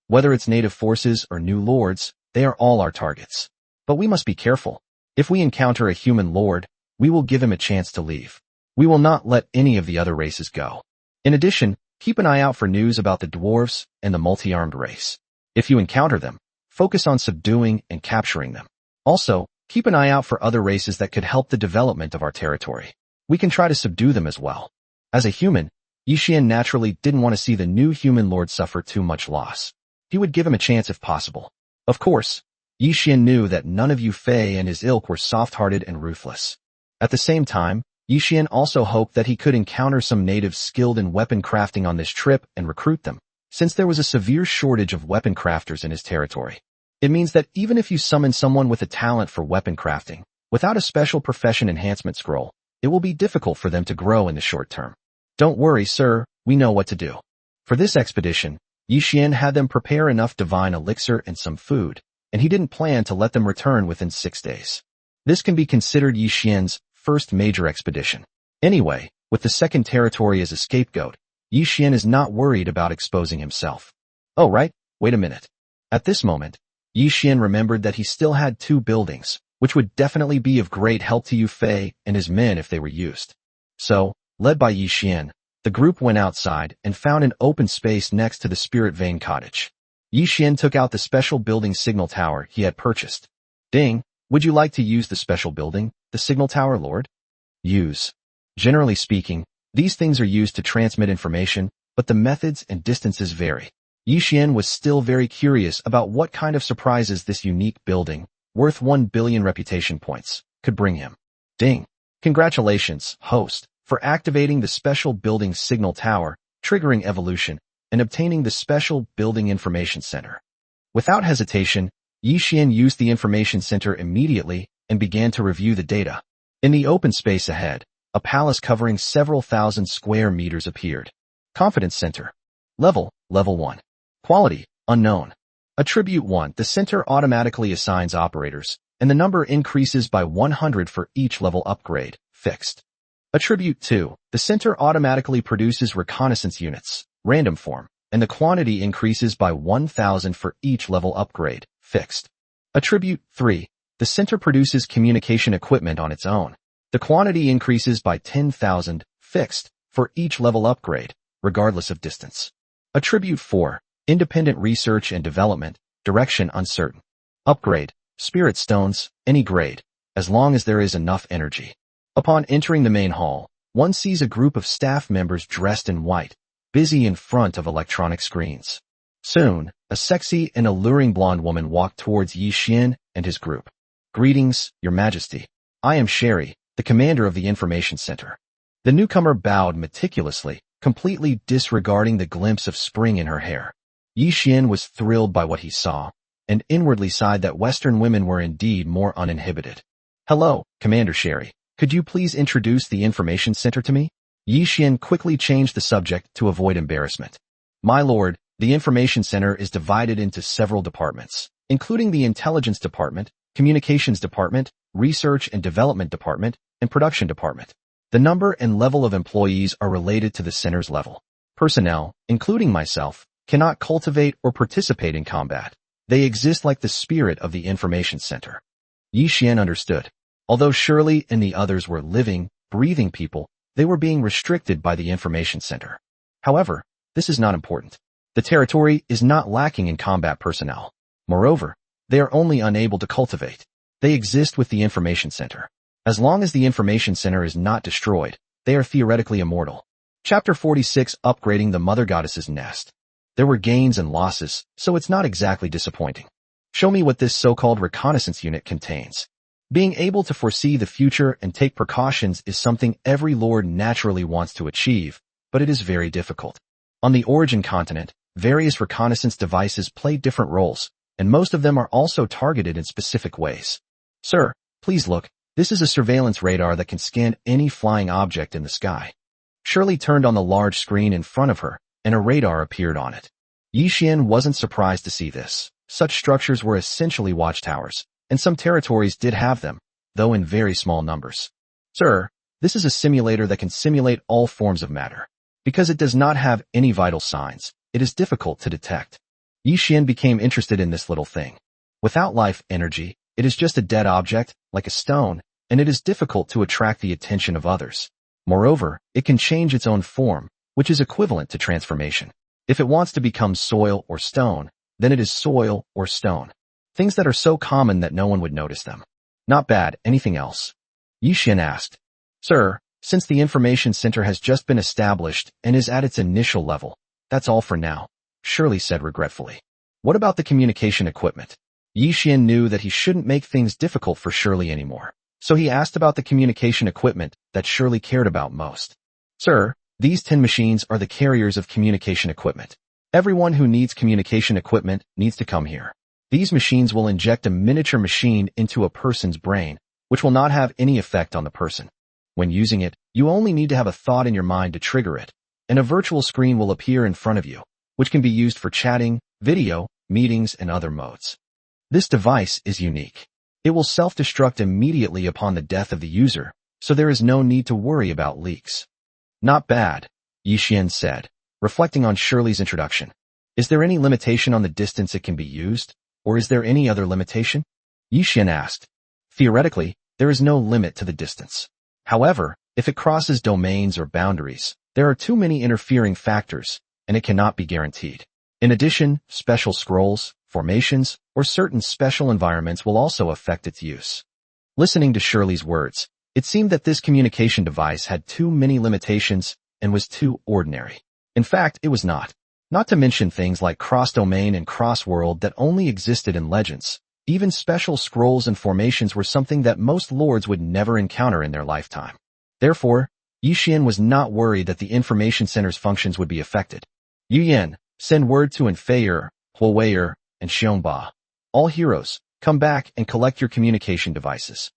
S1: Whether it's native forces or new lords, they are all our targets. But we must be careful. If we encounter a human lord, we will give him a chance to leave. We will not let any of the other races go. In addition, keep an eye out for news about the dwarves and the multi-armed race. If you encounter them, focus on subduing and capturing them. Also, keep an eye out for other races that could help the development of our territory. We can try to subdue them as well. As a human, Yixian naturally didn't want to see the new human lord suffer too much loss. He would give him a chance if possible. Of course, Yixian knew that none of Yu Fei and his ilk were soft-hearted and ruthless. At the same time, Yixian also hoped that he could encounter some natives skilled in weapon crafting on this trip and recruit them, since there was a severe shortage of weapon crafters in his territory. It means that even if you summon someone with a talent for weapon crafting, without a special profession enhancement scroll, it will be difficult for them to grow in the short term. Don't worry, sir, we know what to do. For this expedition, Yixian had them prepare enough divine elixir and some food, and he didn't plan to let them return within 6 days. This can be considered Yixian's first major expedition. Anyway, with the second territory as a scapegoat, Yixian is not worried about exposing himself. Oh right, wait a minute. At this moment, Yixian remembered that he still had 2 buildings, which would definitely be of great help to Yu Fei and his men if they were used. So, led by Yixian, the group went outside and found an open space next to the Spirit Vein cottage. Yixian took out the special building signal tower he had purchased. Ding, would you like to use the special building, the signal tower, Lord? Use. Generally speaking, these things are used to transmit information, but the methods and distances vary. Yixian was still very curious about what kind of surprises this unique building, worth 1 billion reputation points, could bring him. Ding. Congratulations, host, for activating the special building signal tower, triggering evolution, and obtaining the special building information center. Without hesitation, Yixian used the information center immediately and began to review the data. In the open space ahead, a palace covering several thousand square meters appeared. Confidence Center. Level 1. Quality, unknown. Attribute 1. The center automatically assigns operators, and the number increases by 100 for each level upgrade, fixed. Attribute 2. The center automatically produces reconnaissance units, random form, and the quantity increases by 1,000 for each level upgrade, fixed. Attribute 3. The center produces communication equipment on its own. The quantity increases by 10,000, fixed, for each level upgrade, regardless of distance. Attribute 4. Independent research and development, direction uncertain. Upgrade, spirit stones, any grade, as long as there is enough energy. Upon entering the main hall, one sees a group of staff members dressed in white, busy in front of electronic screens. Soon, a sexy and alluring blonde woman walked towards Yixian and his group. Greetings, Your Majesty. I am Sherry, the commander of the information center. The newcomer bowed meticulously, completely disregarding the glimpse of spring in her hair. Yixian was thrilled by what he saw, and inwardly sighed that Western women were indeed more uninhibited. Hello, Commander Sherry. Could you please introduce the information center to me? Yixian quickly changed the subject to avoid embarrassment. My lord, the information center is divided into several departments, including the intelligence department, communications department, research and development department, and production department. The number and level of employees are related to the center's level. Personnel, including myself, cannot cultivate or participate in combat. They exist like the spirit of the information center. Yixian understood. Although Shirley and the others were living, breathing people, they were being restricted by the information center. However, this is not important. The territory is not lacking in combat personnel. Moreover, they are only unable to cultivate. They exist with the information center. As long as the information center is not destroyed, they are theoretically immortal. Chapter 46: Upgrading the Mother Goddess's Nest. There were gains and losses, so it's not exactly disappointing. Show me what this so-called reconnaissance unit contains. Being able to foresee the future and take precautions is something every lord naturally wants to achieve, but it is very difficult. On the origin continent, various reconnaissance devices play different roles, and most of them are also targeted in specific ways. Sir, please look, this is a surveillance radar that can scan any flying object in the sky. Shirley turned on the large screen in front of her, and a radar appeared on it. Yixian wasn't surprised to see this. Such structures were essentially watchtowers, and some territories did have them, though in very small numbers. Sir, this is a simulator that can simulate all forms of matter. Because it does not have any vital signs, it is difficult to detect. Yixian became interested in this little thing. Without life energy, It is just a dead object, like a stone, and it is difficult to attract the attention of others. Moreover, it can change its own form, which is equivalent to transformation. If it wants to become soil or stone, then it is soil or stone. Things that are so common that no one would notice them. Not bad. Anything else? Yixin asked. Sir, since the information center has just been established and is at its initial level, that's all for now, Shirley said regretfully. What about the communication equipment? Yixin knew that he shouldn't make things difficult for Shirley anymore, so he asked about the communication equipment that Shirley cared about most. Sir, these 10 machines are the carriers of communication equipment. Everyone who needs communication equipment needs to come here. These machines will inject a miniature machine into a person's brain, which will not have any effect on the person. When using it, you only need to have a thought in your mind to trigger it, and a virtual screen will appear in front of you, which can be used for chatting, video, meetings, and other modes. This device is unique. It will self-destruct immediately upon the death of the user, so there is no need to worry about leaks. Not bad, Yixin said, reflecting on Shirley's introduction. Is there any limitation on the distance it can be used, or is there any other limitation? Yixin asked. Theoretically, there is no limit to the distance. However, if it crosses domains or boundaries, there are too many interfering factors, and it cannot be guaranteed. In addition, special scrolls, formations, or certain special environments will also affect its use. Listening to Shirley's words, it seemed that this communication device had too many limitations and was too ordinary. In fact, it was not. Not to mention things like cross-domain and cross-world that only existed in legends. Even special scrolls and formations were something that most lords would never encounter in their lifetime. Therefore, Yixin was not worried that the information center's functions would be affected. Yuyan, send word to Enfeier, Huaweier, and Xiongba. All heroes, come back and collect your communication devices.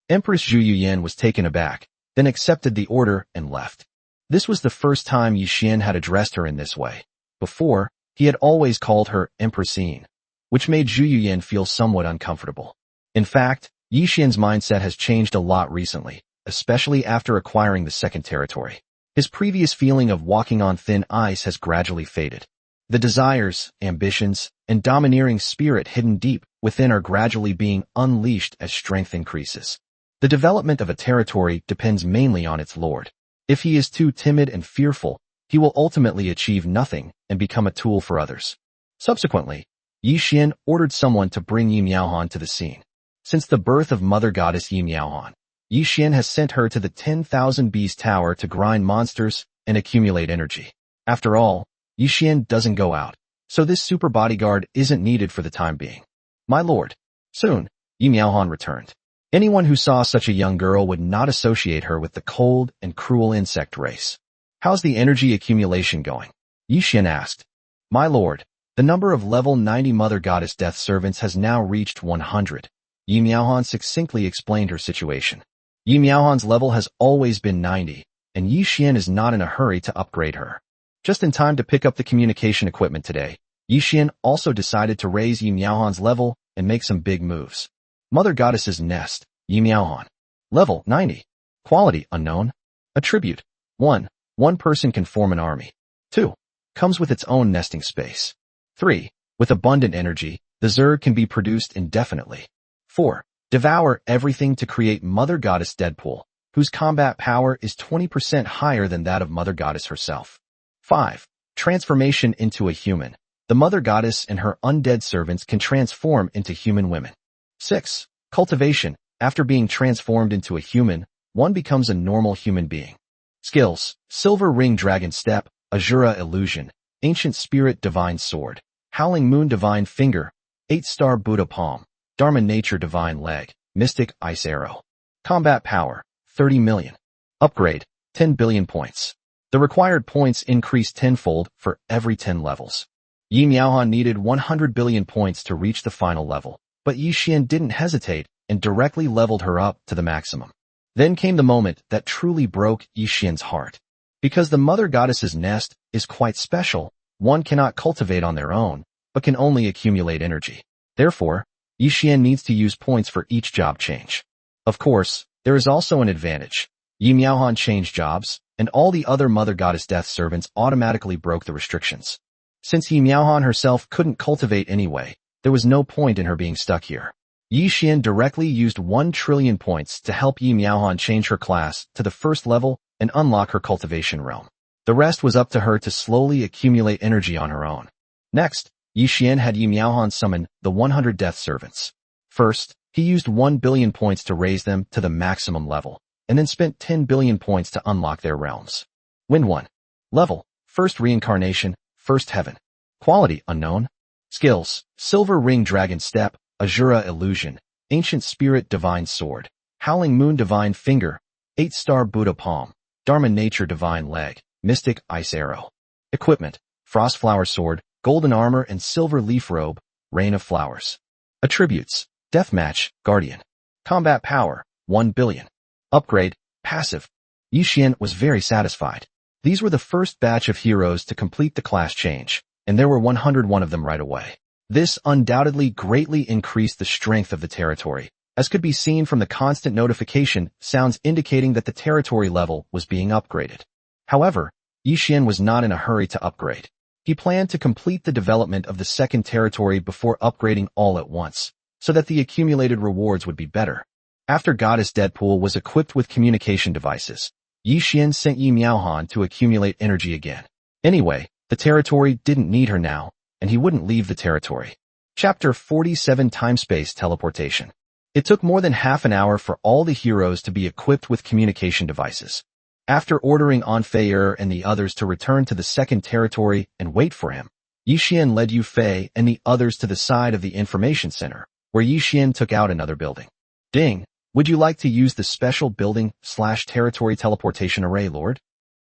S1: Empress Zhu Yuyan was taken aback, then accepted the order and left. This was the first time Yixin had addressed her in this way. Before, he had always called her Empressine, which made Zhu Yuyan feel somewhat uncomfortable. In fact, Yixin's mindset has changed a lot recently, especially after acquiring the second territory. His previous feeling of walking on thin ice has gradually faded. The desires, ambitions, and domineering spirit hidden deep within are gradually being unleashed as strength increases. The development of a territory depends mainly on its lord. If he is too timid and fearful, he will ultimately achieve nothing and become a tool for others. Subsequently, Yixin ordered someone to bring Yi Miaohan to the scene. Since the birth of Mother Goddess Yi Miaohan, Yixin has sent her to the 10,000 Bees Tower to grind monsters and accumulate energy. After all, Yixin doesn't go out, so this super bodyguard isn't needed for the time being. My lord. Soon, Yi Miaohan returned. Anyone who saw such a young girl would not associate her with the cold and cruel insect race. How's the energy accumulation going? Yixin asked. My lord, the number of level 90 Mother Goddess Death Servants has now reached 100. Yi Miaohan succinctly explained her situation. Yi Miaohan's level has always been 90, and Yixin is not in a hurry to upgrade her. Just in time to pick up the communication equipment today, Yixin also decided to raise Yi Miaohan's level and make some big moves. Mother Goddess's Nest, Yi Miaohan. Level 90. Quality unknown. Attribute 1. One person can form an army. 2. Comes with its own nesting space. 3. With abundant energy, the Zerg can be produced indefinitely. 4. Devour everything to create Mother Goddess Deadpool, whose combat power is 20% higher than that of Mother Goddess herself. 5. Transformation into a human. The Mother Goddess and her undead servants can transform into human women. 6. Cultivation. After being transformed into a human, one becomes a normal human being. Skills. Silver Ring Dragon Step, Azura Illusion, Ancient Spirit Divine Sword, Howling Moon Divine Finger, 8-Star Buddha Palm, Dharma Nature Divine Leg, Mystic Ice Arrow. Combat Power, 30 million. Upgrade, 10 billion points. The required points increase tenfold for every 10 levels. Yi Miaohan needed 100 billion points to reach the final level, but Yixin didn't hesitate and directly leveled her up to the maximum. Then came the moment that truly broke Yixin's heart. Because the Mother Goddess's Nest is quite special, one cannot cultivate on their own, but can only accumulate energy. Therefore, Yixin needs to use points for each job change. Of course, there is also an advantage. Yi Miaohan changed jobs, and all the other Mother Goddess Death Servants automatically broke the restrictions. Since Yi Miaohan herself couldn't cultivate anyway, there was no point in her being stuck here. Yi Xian directly used 1 trillion points to help Yi Miaohan change her class to the first level and unlock her cultivation realm. The rest was up to her to slowly accumulate energy on her own. Next, Yi Xian had Yi Miaohan summon the 100 death servants. First, he used 1 billion points to raise them to the maximum level, and then spent 10 billion points to unlock their realms. Win 1. Level: First Reincarnation, First Heaven. Quality: Unknown. Skills: Silver Ring Dragon Step, Azura Illusion, Ancient Spirit Divine Sword, Howling Moon Divine Finger, 8-Star Buddha Palm, Dharma Nature Divine Leg, Mystic Ice Arrow. Equipment: Frost Flower Sword, Golden Armor and Silver Leaf Robe, Rain of Flowers. Attributes: Deathmatch, Guardian. Combat Power, 1 billion. Upgrade: Passive. Yi Xian was very satisfied. These were the first batch of heroes to complete the class change, and there were 101 of them right away. This undoubtedly greatly increased the strength of the territory, as could be seen from the constant notification sounds indicating that the territory level was being upgraded. However, Yi Xian was not in a hurry to upgrade. He planned to complete the development of the second territory before upgrading all at once, so that the accumulated rewards would be better. After Goddess Deadpool was equipped with communication devices, Yi Xian sent Yi Miaohan to accumulate energy again. Anyway, the territory didn't need her now, and he wouldn't leave the territory. Chapter 47: Time-Space Teleportation. It took more than half an hour for all the heroes to be equipped with communication devices. After ordering An Fei and the others to return to the second territory and wait for him, Yi Xian led Yu Fei and the others to the side of the information center, where Yi Xian took out another building. Ding! Would you like to use the special building/territory teleportation array, Lord?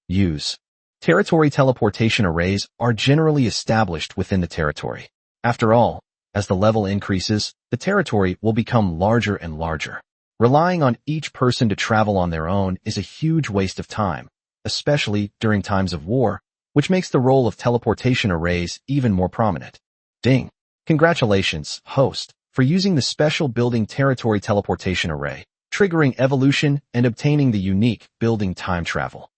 S1: Use. Territory teleportation arrays are generally established within the territory. After all, as the level increases, the territory will become larger and larger. Relying on each person to travel on their own is a huge waste of time, especially during times of war, which makes the role of teleportation arrays even more prominent. Ding! Congratulations, host, for using the special building territory teleportation array, triggering evolution and obtaining the unique building time travel.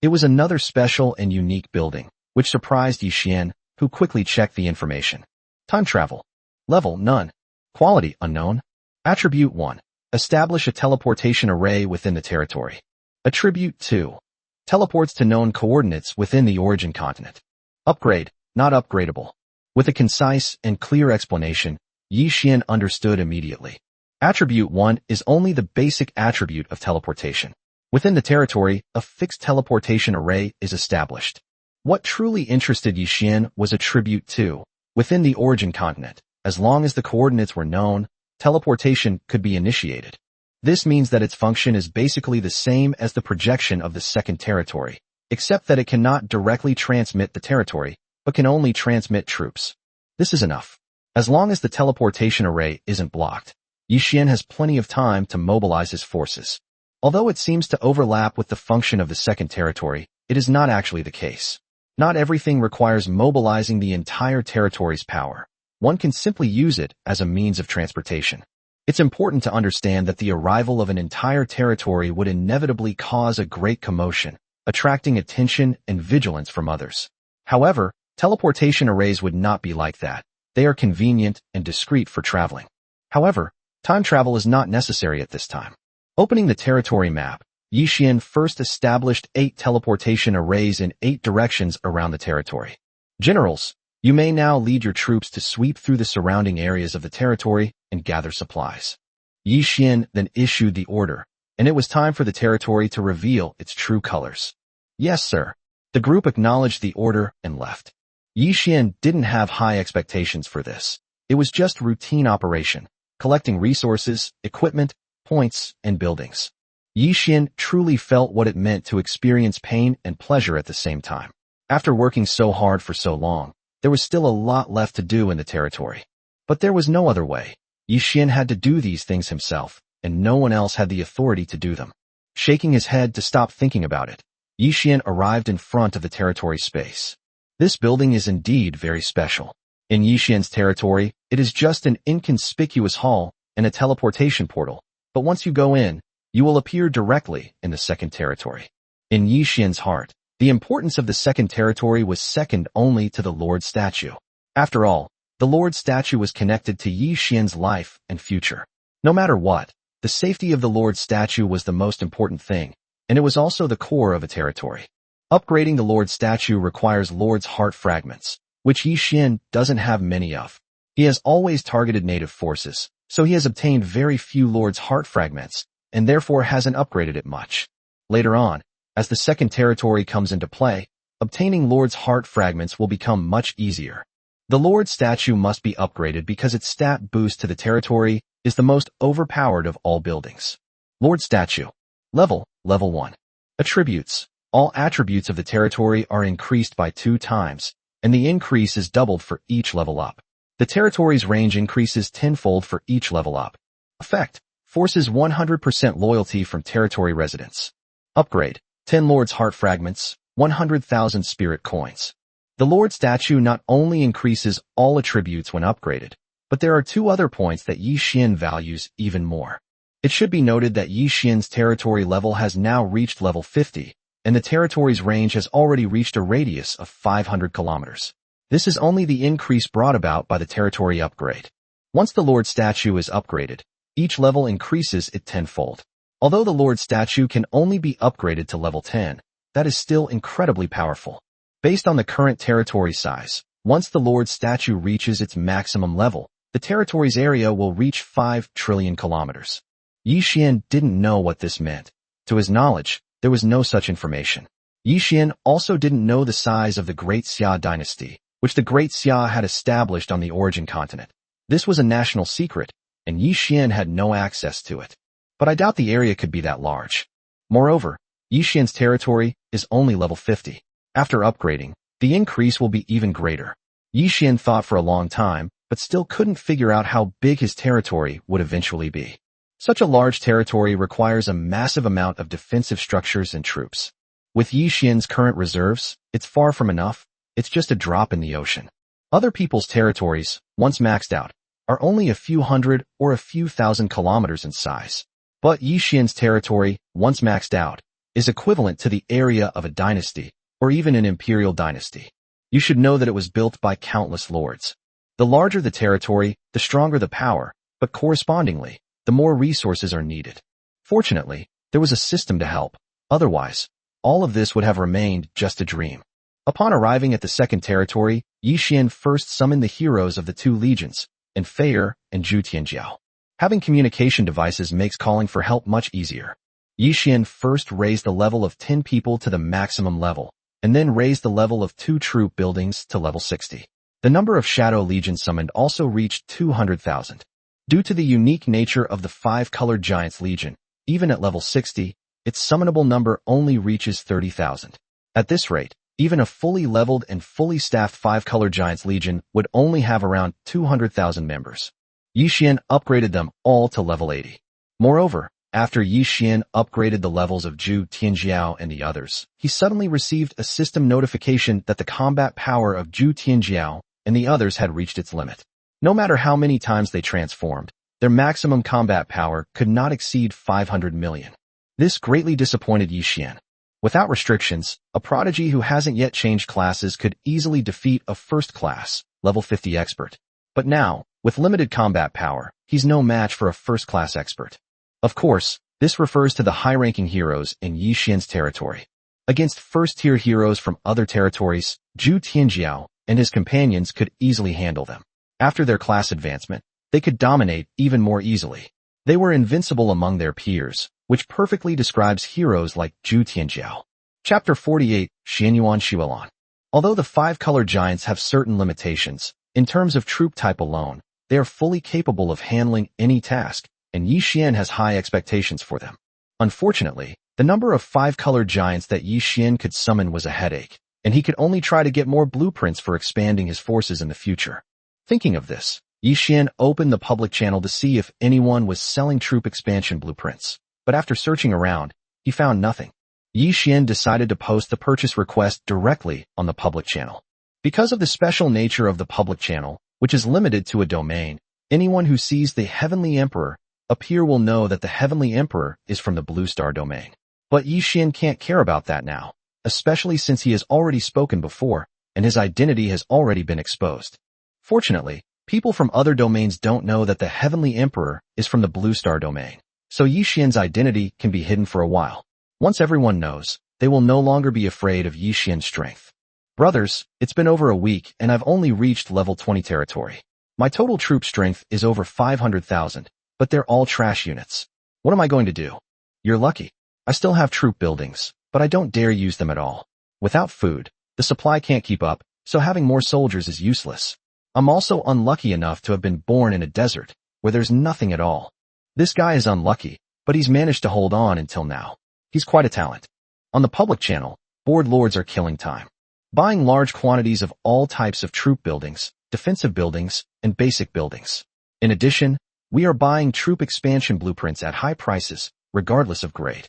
S1: It was another special and unique building, which surprised Yi Xian, who quickly checked the information. Time travel. Level: None. Quality: Unknown. Attribute: 1. Establish a teleportation array within the territory. Attribute: 2. Teleports to known coordinates within the origin continent. Upgrade: Not upgradable. With a concise and clear explanation, Yi Xian understood immediately. Attribute 1 is only the basic attribute of teleportation. Within the territory, a fixed teleportation array is established. What truly interested Yi Xian was Attribute 2. Within the origin continent, as long as the coordinates were known, teleportation could be initiated. This means that its function is basically the same as the projection of the second territory, except that it cannot directly transmit the territory, but can only transmit troops. This is enough. As long as the teleportation array isn't blocked, Yi Xian has plenty of time to mobilize his forces. Although it seems to overlap with the function of the second territory, it is not actually the case. Not everything requires mobilizing the entire territory's power. One can simply use it as a means of transportation. It's important to understand that the arrival of an entire territory would inevitably cause a great commotion, attracting attention and vigilance from others. However, teleportation arrays would not be like that. They are convenient and discreet for traveling. However, time travel is not necessary at this time. Opening the territory map, Yi Xian first established 8 teleportation arrays in 8 directions around the territory. Generals, you may now lead your troops to sweep through the surrounding areas of the territory and gather supplies. Yi Xian then issued the order, and it was time for the territory to reveal its true colors. Yes, sir. The group acknowledged the order and left. Yi Xian didn't have high expectations for this. It was just routine operation, collecting resources, equipment, points, and buildings. Yi Xian truly felt what it meant to experience pain and pleasure at the same time. After working so hard for so long, there was still a lot left to do in the territory. But there was no other way. Yi Xian had to do these things himself, and no one else had the authority to do them. Shaking his head to stop thinking about it, Yi Xian arrived in front of the territory space. This building is indeed very special. In Yi Xian's territory, it is just an inconspicuous hall and a teleportation portal, but once you go in, you will appear directly in the second territory. In Yi Xian's heart, the importance of the second territory was second only to the Lord statue. After all, the Lord statue was connected to Yi Xian's life and future. No matter what, the safety of the Lord's statue was the most important thing, and it was also the core of a territory. Upgrading the Lord's statue requires Lord's heart fragments, which Yi Xian doesn't have many of. He has always targeted native forces, so he has obtained very few Lord's heart fragments, and therefore hasn't upgraded it much. Later on, as the second territory comes into play, obtaining Lord's heart fragments will become much easier. The Lord statue must be upgraded because its stat boost to the territory is the most overpowered of all buildings. Lord statue. Level 1. Attributes. All attributes of the territory are increased by 2 times, and the increase is doubled for each level up. The territory's range increases tenfold for each level up. Effect. Forces 100% loyalty from territory residents. Upgrade. 10 Lord's heart fragments, 100,000 spirit coins. The Lord statue not only increases all attributes when upgraded, but there are 2 other points that Yi Xian values even more. It should be noted that Yi Xian's territory level has now reached level 50, and the territory's range has already reached a radius of 500 kilometers. This is only the increase brought about by the territory upgrade. Once the Lord statue is upgraded, each level increases it tenfold. Although the Lord statue can only be upgraded to level 10, that is still incredibly powerful. Based on the current territory size, once the Lord statue reaches its maximum level, the territory's area will reach 5 trillion kilometers. Yi Xian didn't know what this meant. To his knowledge, there was no such information. Yi Xian also didn't know the size of the Great Xia dynasty, which the Great Xia had established on the origin continent. This was a national secret, and Yi Xian had no access to it. But I doubt the area could be that large. Moreover, Yi Xian's territory is only level 50. After upgrading, the increase will be even greater. Yi Xian thought for a long time, but still couldn't figure out how big his territory would eventually be. Such a large territory requires a massive amount of defensive structures and troops. With Yi Xian's current reserves, it's far from enough. It's just a drop in the ocean. Other people's territories, once maxed out, are only a few hundred or a few thousand kilometers in size. But Yi Xian's territory, once maxed out, is equivalent to the area of a dynasty, or even an imperial dynasty. You should know that it was built by countless lords. The larger the territory, the stronger the power, but correspondingly, the more resources are needed. Fortunately, there was a system to help. Otherwise, all of this would have remained just a dream. Upon arriving at the second territory, Yi Xian first summoned the heroes of the 2 legions, Feier and Zhu Tianjiao. Having communication devices makes calling for help much easier. Yi Xian first raised the level of 10 people to the maximum level, and then raised the level of 2 troop buildings to level 60. The number of Shadow Legion summoned also reached 200,000. Due to the unique nature of the 5-colored Giants Legion, even at level 60, its summonable number only reaches 30,000. At this rate, even a fully leveled and fully staffed 5-colored Giants Legion would only have around 200,000 members. Yi Xian upgraded them all to level 80. Moreover, after Yi Xian upgraded the levels of Zhu Tianjiao and the others, he suddenly received a system notification that the combat power of Zhu Tianjiao and the others had reached its limit. No matter how many times they transformed, their maximum combat power could not exceed 500 million. This greatly disappointed Yi Xian. Without restrictions, a prodigy who hasn't yet changed classes could easily defeat a first-class, level 50 expert. But now, with limited combat power, he's no match for a first-class expert. Of course, this refers to the high-ranking heroes in Yi Xian's territory. Against first-tier heroes from other territories, Zhu Tianjiao and his companions could easily handle them. After their class advancement, they could dominate even more easily. They were invincible among their peers, which perfectly describes heroes like Zhu Tianjiao. Chapter 48, Xianyuan Xuelan. Although the 5-colored giants have certain limitations, in terms of troop type alone, they are fully capable of handling any task, and Yi Xian has high expectations for them. Unfortunately, the number of 5-colored giants that Yi Xian could summon was a headache, and he could only try to get more blueprints for expanding his forces in the future. Thinking of this, Yi Xian opened the public channel to see if anyone was selling troop expansion blueprints, but after searching around, he found nothing. Yi Xian decided to post the purchase request directly on the public channel. Because of the special nature of the public channel, which is limited to a domain, anyone who sees the Heavenly Emperor appear will know that the Heavenly Emperor is from the Blue Star domain. But Yi Xian can't care about that now, especially since he has already spoken before, and his identity has already been exposed. Fortunately, People from other domains don't know that the Heavenly Emperor is from the Blue Star domain, so Yi Xian's identity can be hidden for a while. Once everyone knows, they will no longer be afraid of Yi Xian's strength. Brothers, it's been over a week and I've only reached level 20 territory. My total troop strength is over 500,000, but they're all trash units. What am I going to do? You're lucky. I still have troop buildings, but I don't dare use them at all. Without food, the supply can't keep up, so having more soldiers is useless. I'm also unlucky enough to have been born in a desert, where there's nothing at all. This guy is unlucky, but he's managed to hold on until now. He's quite a talent. On the public channel, board lords are killing time, buying large quantities of all types of troop buildings, defensive buildings, and basic buildings. In addition, we are buying troop expansion blueprints at high prices, regardless of grade.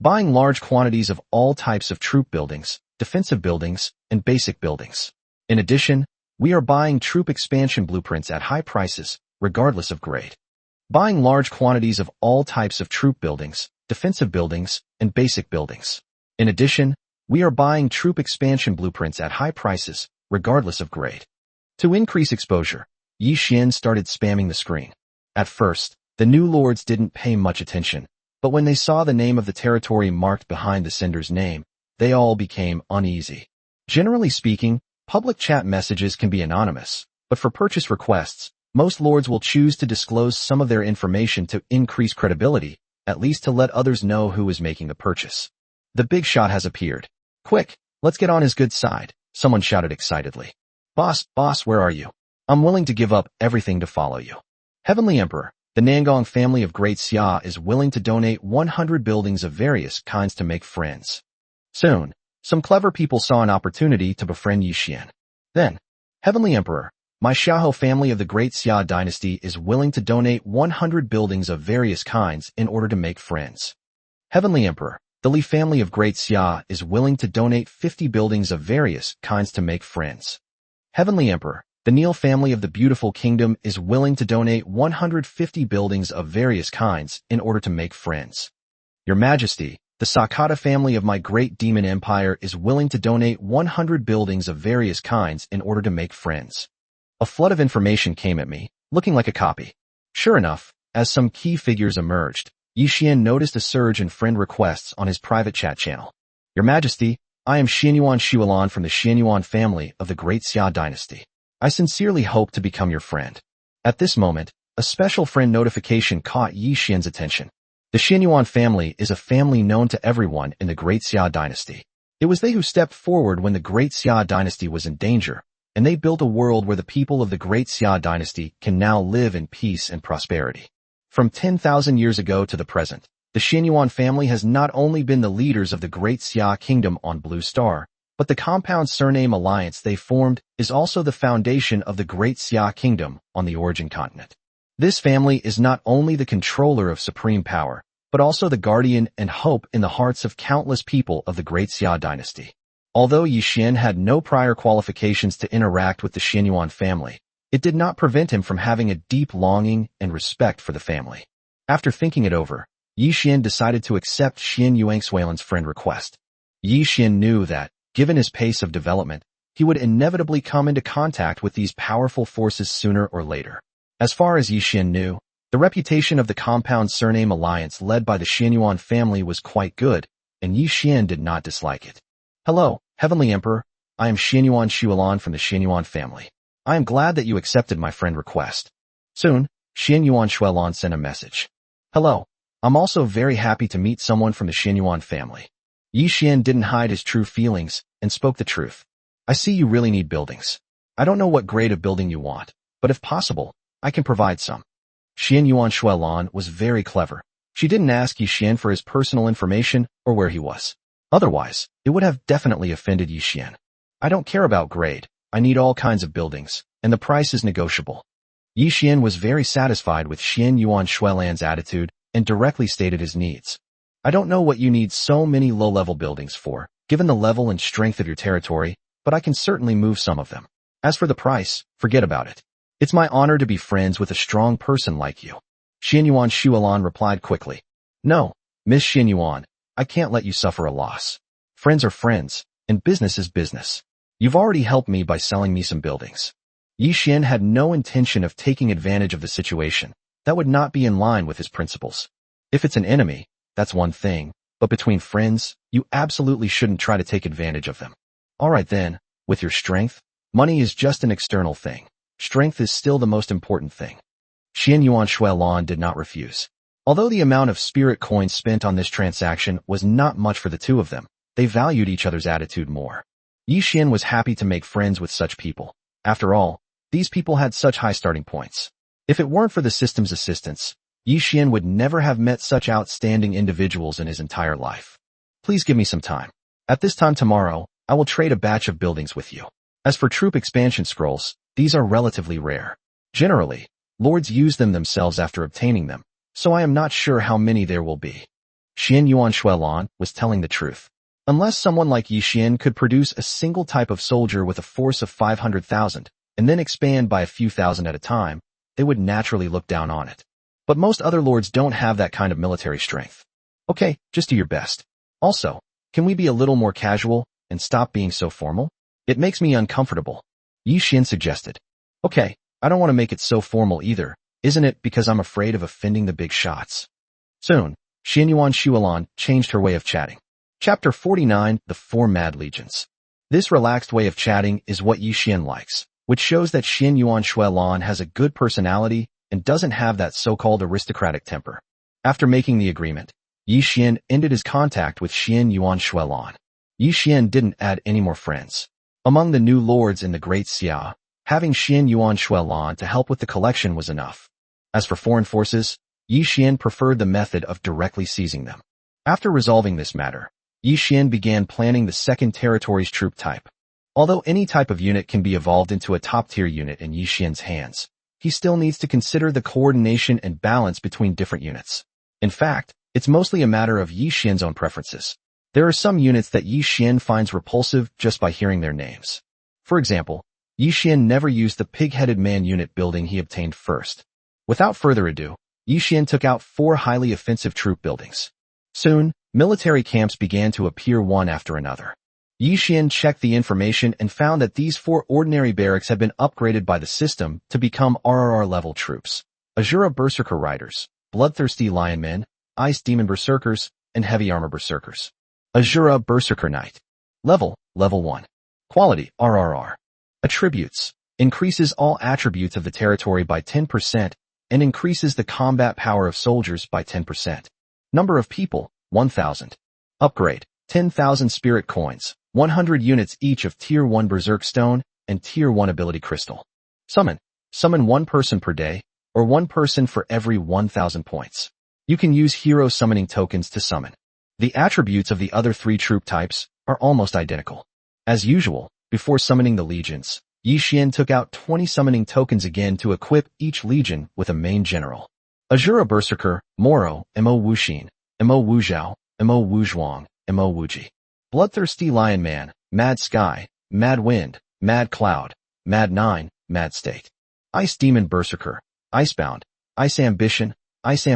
S1: Buying large quantities of all types of troop buildings, defensive buildings, and basic buildings. In addition, we are buying troop expansion blueprints at high prices, regardless of grade. Buying large quantities of all types of troop buildings, defensive buildings, and basic buildings. In addition, we are buying troop expansion blueprints at high prices, regardless of grade. To increase exposure, Yi Xian started spamming the screen. At first, the new lords didn't pay much attention, but when they saw the name of the territory marked behind the sender's name, they all became uneasy. Generally speaking, public chat messages can be anonymous, but for purchase requests, most lords will choose to disclose some of their information to increase credibility, at least to let others know who is making the purchase. The big shot has appeared. Quick, let's get on his good side, someone shouted excitedly. Boss, where are you? I'm willing to give up everything to follow you. Heavenly Emperor, the Nangong family of Great Xia is willing to donate 100 buildings of various kinds to make friends. Soon, some clever people saw an opportunity to befriend Yi Xian. Then, Heavenly Emperor, my Xiahou family of the Great Xia dynasty is willing to donate 100 buildings of various kinds in order to make friends. Heavenly Emperor, the Li family of Great Xia is willing to donate 50 buildings of various kinds to make friends. Heavenly Emperor, the Neil family of the Beautiful Kingdom is willing to donate 150 buildings of various kinds in order to make friends. Your Majesty, the Sakata family of my Great Demon Empire is willing to donate 100 buildings of various kinds in order to make friends. A flood of information came at me, looking like a copy. Sure enough, as some key figures emerged, Yi Xian noticed a surge in friend requests on his private chat channel. Your Majesty, I am Xianyuan Shualan from the Xianyuan family of the Great Xia dynasty. I sincerely hope to become your friend. At this moment, a special friend notification caught Yi Xian's attention. The Xianyuan family is a family known to everyone in the Great Xia dynasty. It was they who stepped forward when the Great Xia dynasty was in danger, and they built a world where the people of the Great Xia dynasty can now live in peace and prosperity. From 10,000 years ago to the present, the Xianyuan family has not only been the leaders of the Great Xia kingdom on Blue Star, but the compound surname alliance they formed is also the foundation of the Great Xia kingdom on the origin continent. This family is not only the controller of supreme power, but also the guardian and hope in the hearts of countless people of the Great Xia dynasty. Although Yi Xian had no prior qualifications to interact with the Xianyuan family, it did not prevent him from having a deep longing and respect for the family. After thinking it over, Yi Xian decided to accept Xian Yuangshuilan's friend request. Yi Xian knew that, given his pace of development, he would inevitably come into contact with these powerful forces sooner or later. As far as Yi Xian knew, the reputation of the compound surname alliance led by the Xianyuan family was quite good, and Yi Xian did not dislike it. Hello, Heavenly Emperor, I am Xianyuan Shualan from the Xianyuan family. I am glad that you accepted my friend request. Soon, Xianyuan Shualan sent a message. Hello, I'm also very happy to meet someone from the Xianyuan family. Yi Xian didn't hide his true feelings and spoke the truth. I see you really need buildings. I don't know what grade of building you want, but if possible, I can provide some. Xianyuan Shualan was very clever. She didn't ask Yi Xian for his personal information or where he was. Otherwise, it would have definitely offended Yi Xian. I don't care about grade. I need all kinds of buildings, and the price is negotiable. Yi Xian was very satisfied with Xianyuan Shualan's attitude and directly stated his needs. I don't know what you need so many low-level buildings for, given the level and strength of your territory, but I can certainly move some of them. As for the price, forget about it. It's my honor to be friends with a strong person like you. Xianyuan Shualan replied quickly. No, Miss Xianyuan, I can't let you suffer a loss. Friends are friends, and business is business. You've already helped me by selling me some buildings. Yi Xian had no intention of taking advantage of the situation. That would not be in line with his principles. If it's an enemy, that's one thing, but between friends, you absolutely shouldn't try to take advantage of them. Alright then, with your strength, money is just an external thing. Strength is still the most important thing. Xian Yuan Shuelan did not refuse. Although the amount of spirit coins spent on this transaction was not much for the two of them, they valued each other's attitude more. Yi Xian was happy to make friends with such people. After all, these people had such high starting points. If it weren't for the system's assistance, Yi Xian would never have met such outstanding individuals in his entire life. Please give me some time. At this time tomorrow, I will trade a batch of buildings with you. As for troop expansion scrolls, these are relatively rare. Generally, lords use them themselves after obtaining them, so I am not sure how many there will be. Xian Yuan Shuelan was telling the truth. Unless someone like Yi Xian could produce a single type of soldier with a force of 500,000, and then expand by a few thousand at a time, they would naturally look down on it. But most other lords don't have that kind of military strength. Okay, just do your best. Also, can we be a little more casual and stop being so formal? It makes me uncomfortable. Yi Xian suggested. Okay, I don't want to make it so formal either, isn't it, because I'm afraid of offending the big shots. Soon, Xian Yuan Shuelan changed her way of chatting. Chapter 49, The Four Mad Legions. This relaxed way of chatting is what Yi Xian likes, which shows that Xian Yuan Shuelan has a good personality and doesn't have that so-called aristocratic temper. After making the agreement, Yi Xian ended his contact with Xian Yuan Shuelan. Yi Xian didn't add any more friends. Among the new lords in the Great Xia, having Xian Yuan Shuelan to help with the collection was enough. As for foreign forces, Yi Xian preferred the method of directly seizing them. After resolving this matter, Yi Xian began planning the second territory's troop type. Although any type of unit can be evolved into a top-tier unit in Yi Xian's hands, he still needs to consider the coordination and balance between different units. In fact, it's mostly a matter of Yi Xian's own preferences. There are some units that Yi Xian finds repulsive just by hearing their names. For example, Yi Xian never used the pig-headed man unit building he obtained first. Without further ado, Yi Xian took out 4 highly offensive troop buildings. Soon, military camps began to appear one after another. Yi Xian checked the information and found that these 4 ordinary barracks had been upgraded by the system to become RRR-level troops. Azura Berserker Riders, Bloodthirsty Lionmen, Ice Demon Berserkers, and Heavy Armor Berserkers. Azura Berserker Knight. Level 1. Quality, RRR. Attributes, increases all attributes of the territory by 10% and increases the combat power of soldiers by 10%. Number of people, 1,000. Upgrade, 10,000 spirit coins, 100 units each of Tier 1 Berserk Stone and Tier 1 Ability Crystal. Summon 1 person per day, or 1 person for every 1,000 points. You can use hero summoning tokens to summon. The attributes of the other 3 troop types are almost identical. As usual, before summoning the legions, Yi Xian took out 20 summoning tokens again to equip each legion with a main general. Azura Berserker, Moro, Mo Wuxin, Mo Wuzhao, Mo Wuzhuang, Mo Wuji. Bloodthirsty Lion Man, Mad Sky, Mad Wind, Mad Cloud, Mad Nine, Mad State. Ice Demon Berserker, Icebound, Ice Ambition, Ice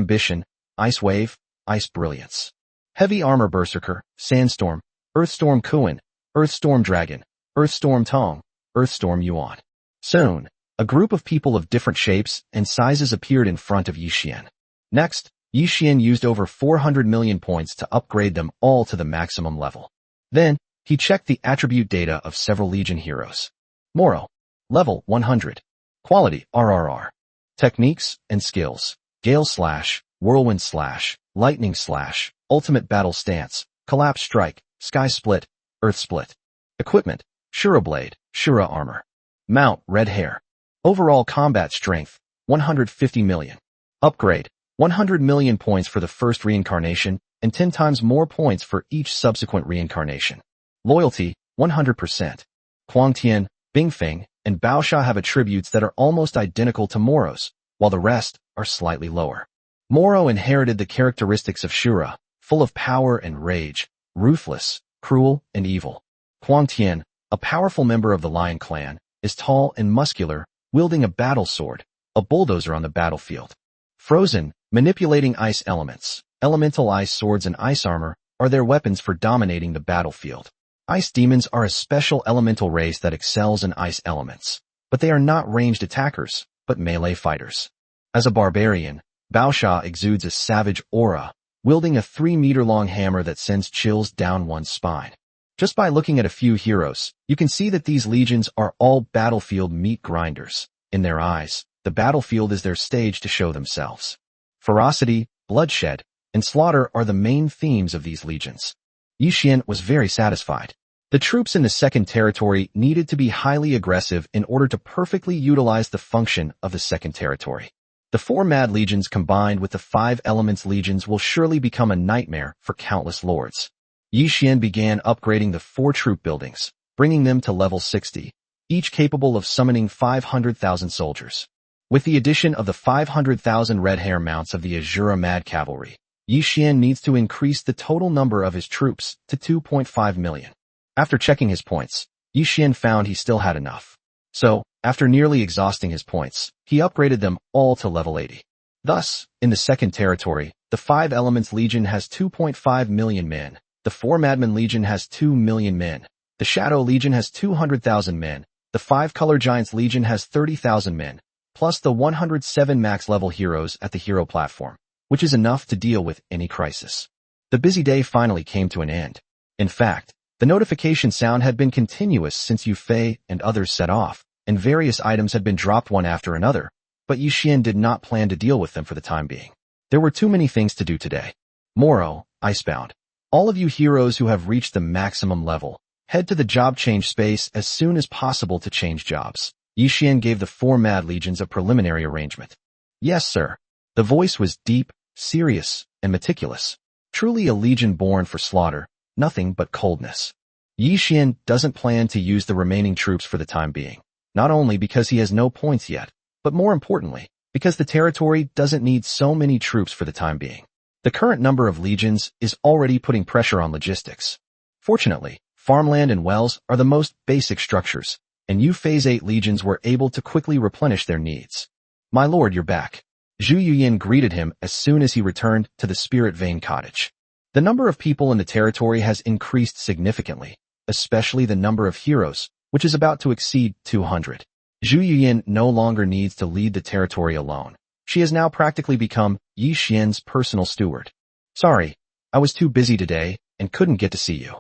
S1: Wave, Ice Brilliance. Heavy Armor Berserker, Sandstorm, Earthstorm Kuan, Earthstorm Dragon, Earthstorm Tong, Earthstorm Yuan. Soon, a group of people of different shapes and sizes appeared in front of Yi Xian. Next, Yi Xian used over 400 million points to upgrade them all to the maximum level. Then, he checked the attribute data of several Legion heroes. Moro. Level 100. Quality, RRR. Techniques and skills. Gale Slash, Whirlwind Slash, Lightning Slash, Ultimate Battle Stance, Collapse Strike, Sky Split, Earth Split. Equipment, Shura Blade, Shura Armor. Mount, Red Hair. Overall combat strength, 150 million. Upgrade, 100 million points for the first reincarnation, and 10 times more points for each subsequent reincarnation. Loyalty, 100%. Huangtian, Bingfeng, and Baosha have attributes that are almost identical to Moro's, while the rest are slightly lower. Moro inherited the characteristics of Shura, full of power and rage, ruthless, cruel, and evil. Huangtian, a powerful member of the Lion clan, is tall and muscular, wielding a battle sword, a bulldozer on the battlefield. Frozen, manipulating ice elements, elemental ice swords and ice armor are their weapons for dominating the battlefield. Ice demons are a special elemental race that excels in ice elements. but they are not ranged attackers, but melee fighters. As a barbarian, Baosha exudes a savage aura, wielding a 3-meter-long hammer that sends chills down one's spine. Just by looking at a few heroes, you can see that these legions are all battlefield meat grinders. In their eyes, the battlefield is their stage to show themselves. Ferocity, bloodshed, and slaughter are the main themes of these legions. Yi Xian was very satisfied. The troops in the second territory needed to be highly aggressive in order to perfectly utilize the function of the second territory. The 4 Mad Legions combined with the 5 Elements Legions will surely become a nightmare for countless lords. Yi Xian began upgrading the 4 troop buildings, bringing them to level 60, each capable of summoning 500,000 soldiers. With the addition of the 500,000 red hair mounts of the Azura Mad Cavalry, Yi Xian needs to increase the total number of his troops to 2.5 million. After checking his points, Yi Xian found he still had enough. So, after nearly exhausting his points, he upgraded them all to level 80. Thus, in the second territory, the 5 Elements Legion has 2.5 million men, the 4 Madman Legion has 2 million men, the Shadow Legion has 200,000 men, the 5 Color Giants Legion has 30,000 men, plus the 107 max-level heroes at the hero platform, which is enough to deal with any crisis. The busy day finally came to an end. In fact, the notification sound had been continuous since Yu Fei and others set off, and various items had been dropped one after another, but Yi Xian did not plan to deal with them for the time being. There were too many things to do today. Moro, Icebound. All of you heroes who have reached the maximum level, head to the job change space as soon as possible to change jobs. Yi Xian gave the 4 Mad Legions a preliminary arrangement. Yes, sir. The voice was deep, serious, and meticulous. Truly a legion born for slaughter, nothing but coldness. Yi Xian doesn't plan to use the remaining troops for the time being, not only because he has no points yet, but more importantly, because the territory doesn't need so many troops for the time being. The current number of legions is already putting pressure on logistics. Fortunately, farmland and wells are the most basic structures, and Yu Fei's 8 legions were able to quickly replenish their needs. My lord, you're back. Zhu Yuyin greeted him as soon as he returned to the Spirit Vein cottage. The number of people in the territory has increased significantly, especially the number of heroes, which is about to exceed 200. Zhu Yuyin no longer needs to lead the territory alone. She has now practically become Yi Xian's personal steward. Sorry, I was too busy today and couldn't get to see you.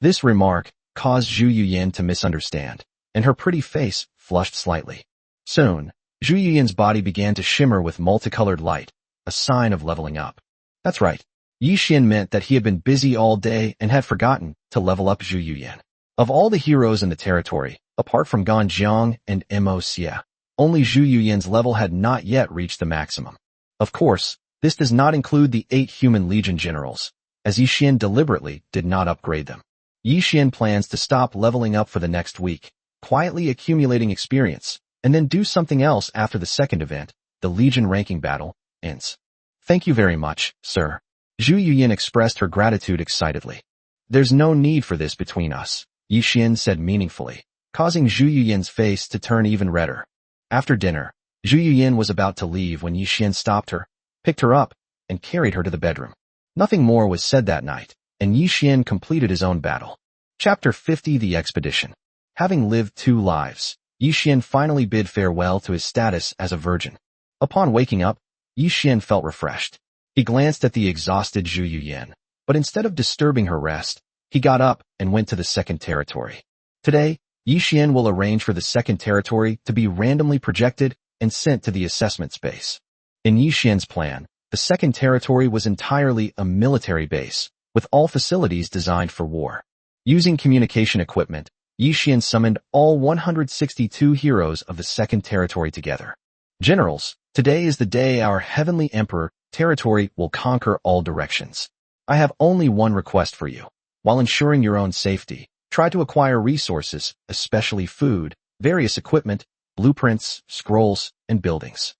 S1: This remark caused Zhu Yuyin to misunderstand, and her pretty face flushed slightly. Soon, Zhu Yuyin's body began to shimmer with multicolored light, a sign of leveling up. That's right. Yi Xian meant that he had been busy all day and had forgotten to level up Zhu Yuyin. Of all the heroes in the territory, apart from Gan Jiang and Mo Xie, only Zhu Yuyin's level had not yet reached the maximum. Of course, this does not include the 8 human legion generals, as Yi Xian deliberately did not upgrade them. Yi Xian plans to stop leveling up for the next week, quietly accumulating experience, and then do something else after the second event, the Legion ranking battle, ends. Thank you very much, sir. Zhu Yuyin expressed her gratitude excitedly. There's no need for this between us, Yi Xian said meaningfully, causing Zhu Yuyin's face to turn even redder. After dinner, Zhu Yuyin was about to leave when Yi Xian stopped her, picked her up, and carried her to the bedroom. Nothing more was said that night, and Yi Xian completed his own battle. Chapter 50 The Expedition. Having lived 2 lives, Yi Xian finally bid farewell to his status as a virgin. Upon waking up, Yi Xian felt refreshed. He glanced at the exhausted Zhu Yuyin, but instead of disturbing her rest, he got up and went to the second territory. Today, Yi Xian will arrange for the second territory to be randomly projected and sent to the assessment space. In Yi Xian's plan, the second territory was entirely a military base, with all facilities designed for war. Using communication equipment, Yi Xian summoned all 162 heroes of the second territory together. Generals, today is the day our heavenly emperor territory will conquer all directions. I have only one request for you. While ensuring your own safety, try to acquire resources, especially food, various equipment, blueprints, scrolls, and buildings.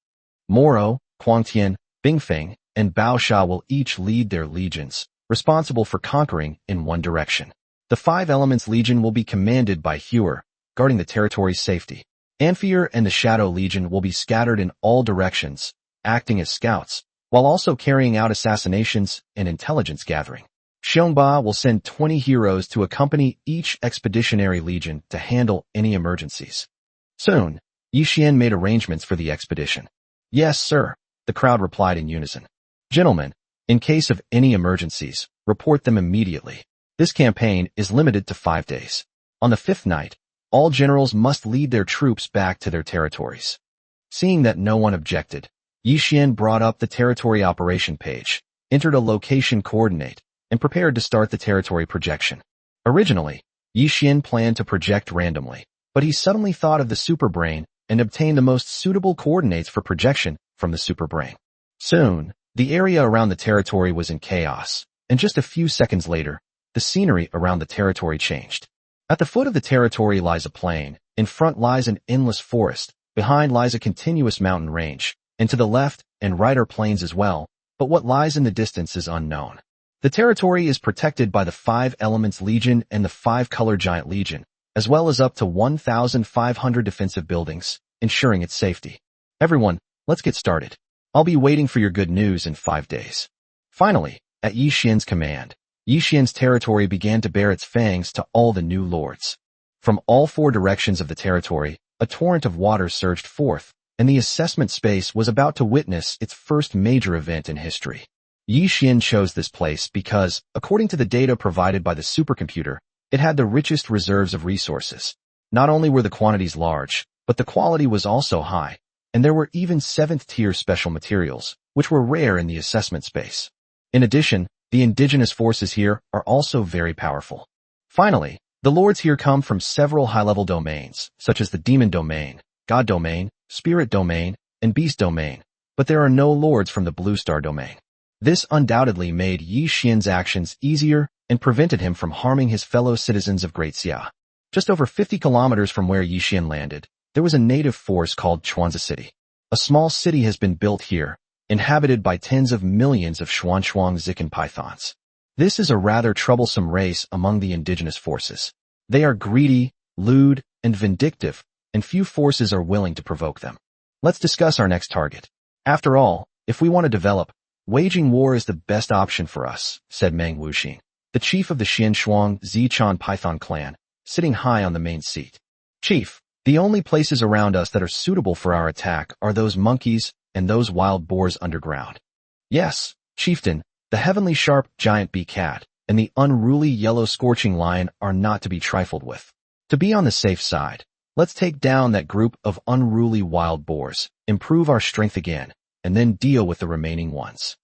S1: Moro, Quangtian, Bingfeng, and Baosha will each lead their legions, responsible for conquering in one direction. The 5 Elements Legion will be commanded by Hewer, guarding the territory's safety. Amphier and the Shadow Legion will be scattered in all directions, acting as scouts, while also carrying out assassinations and intelligence gathering. Xiongba will send 20 heroes to accompany each expeditionary legion to handle any emergencies. Soon, Yi Xian made arrangements for the expedition. Yes, sir, the crowd replied in unison. Gentlemen, in case of any emergencies, report them immediately. This campaign is limited to 5 days. On the 5th night, all generals must lead their troops back to their territories. Seeing that no one objected, Yi Xian brought up the territory operation page, entered a location coordinate, and prepared to start the territory projection. Originally, Yi Xian planned to project randomly, but he suddenly thought of the superbrain and obtained the most suitable coordinates for projection from the superbrain. Soon, the area around the territory was in chaos, and just a few seconds later, the scenery around the territory changed. At the foot of the territory lies a plain, in front lies an endless forest, behind lies a continuous mountain range, and to the left and right are plains as well, but what lies in the distance is unknown. The territory is protected by the 5 Elements Legion and the 5 Color Giant Legion, as well as up to 1,500 defensive buildings, ensuring its safety. Everyone, let's get started. I'll be waiting for your good news in 5 days. Finally, at Yi Xian's command, Yi Xian's territory began to bare its fangs to all the new lords. From all 4 directions of the territory, a torrent of water surged forth, and the assessment space was about to witness its first major event in history. Yi Xian chose this place because, according to the data provided by the supercomputer, it had the richest reserves of resources. Not only were the quantities large, but the quality was also high, and there were even 7th-tier special materials, which were rare in the assessment space. In addition, the indigenous forces here are also very powerful. Finally, the lords here come from several high-level domains, such as the demon domain, god domain, spirit domain, and beast domain, but there are no lords from the blue star domain. This undoubtedly made Yi Xian's actions easier and prevented him from harming his fellow citizens of Great Xia. Just over 50 kilometers from where Yi Xian landed, there was a native force called Chuanza City. A small city has been built here, inhabited by tens of millions of Xuanshuang Zikan pythons. This is a rather troublesome race among the indigenous forces. They are greedy, lewd, and vindictive, and few forces are willing to provoke them. Let's discuss our next target. After all, if we want to develop, waging war is the best option for us, said Meng Wuxing, the chief of the Xianshuang Zichan Python clan, sitting high on the main seat. Chief, the only places around us that are suitable for our attack are those monkeys and those wild boars underground. Yes, chieftain, the heavenly sharp giant bee cat and the unruly yellow scorching lion are not to be trifled with. To be on the safe side, let's take down that group of unruly wild boars, improve our strength again, and then deal with the remaining ones.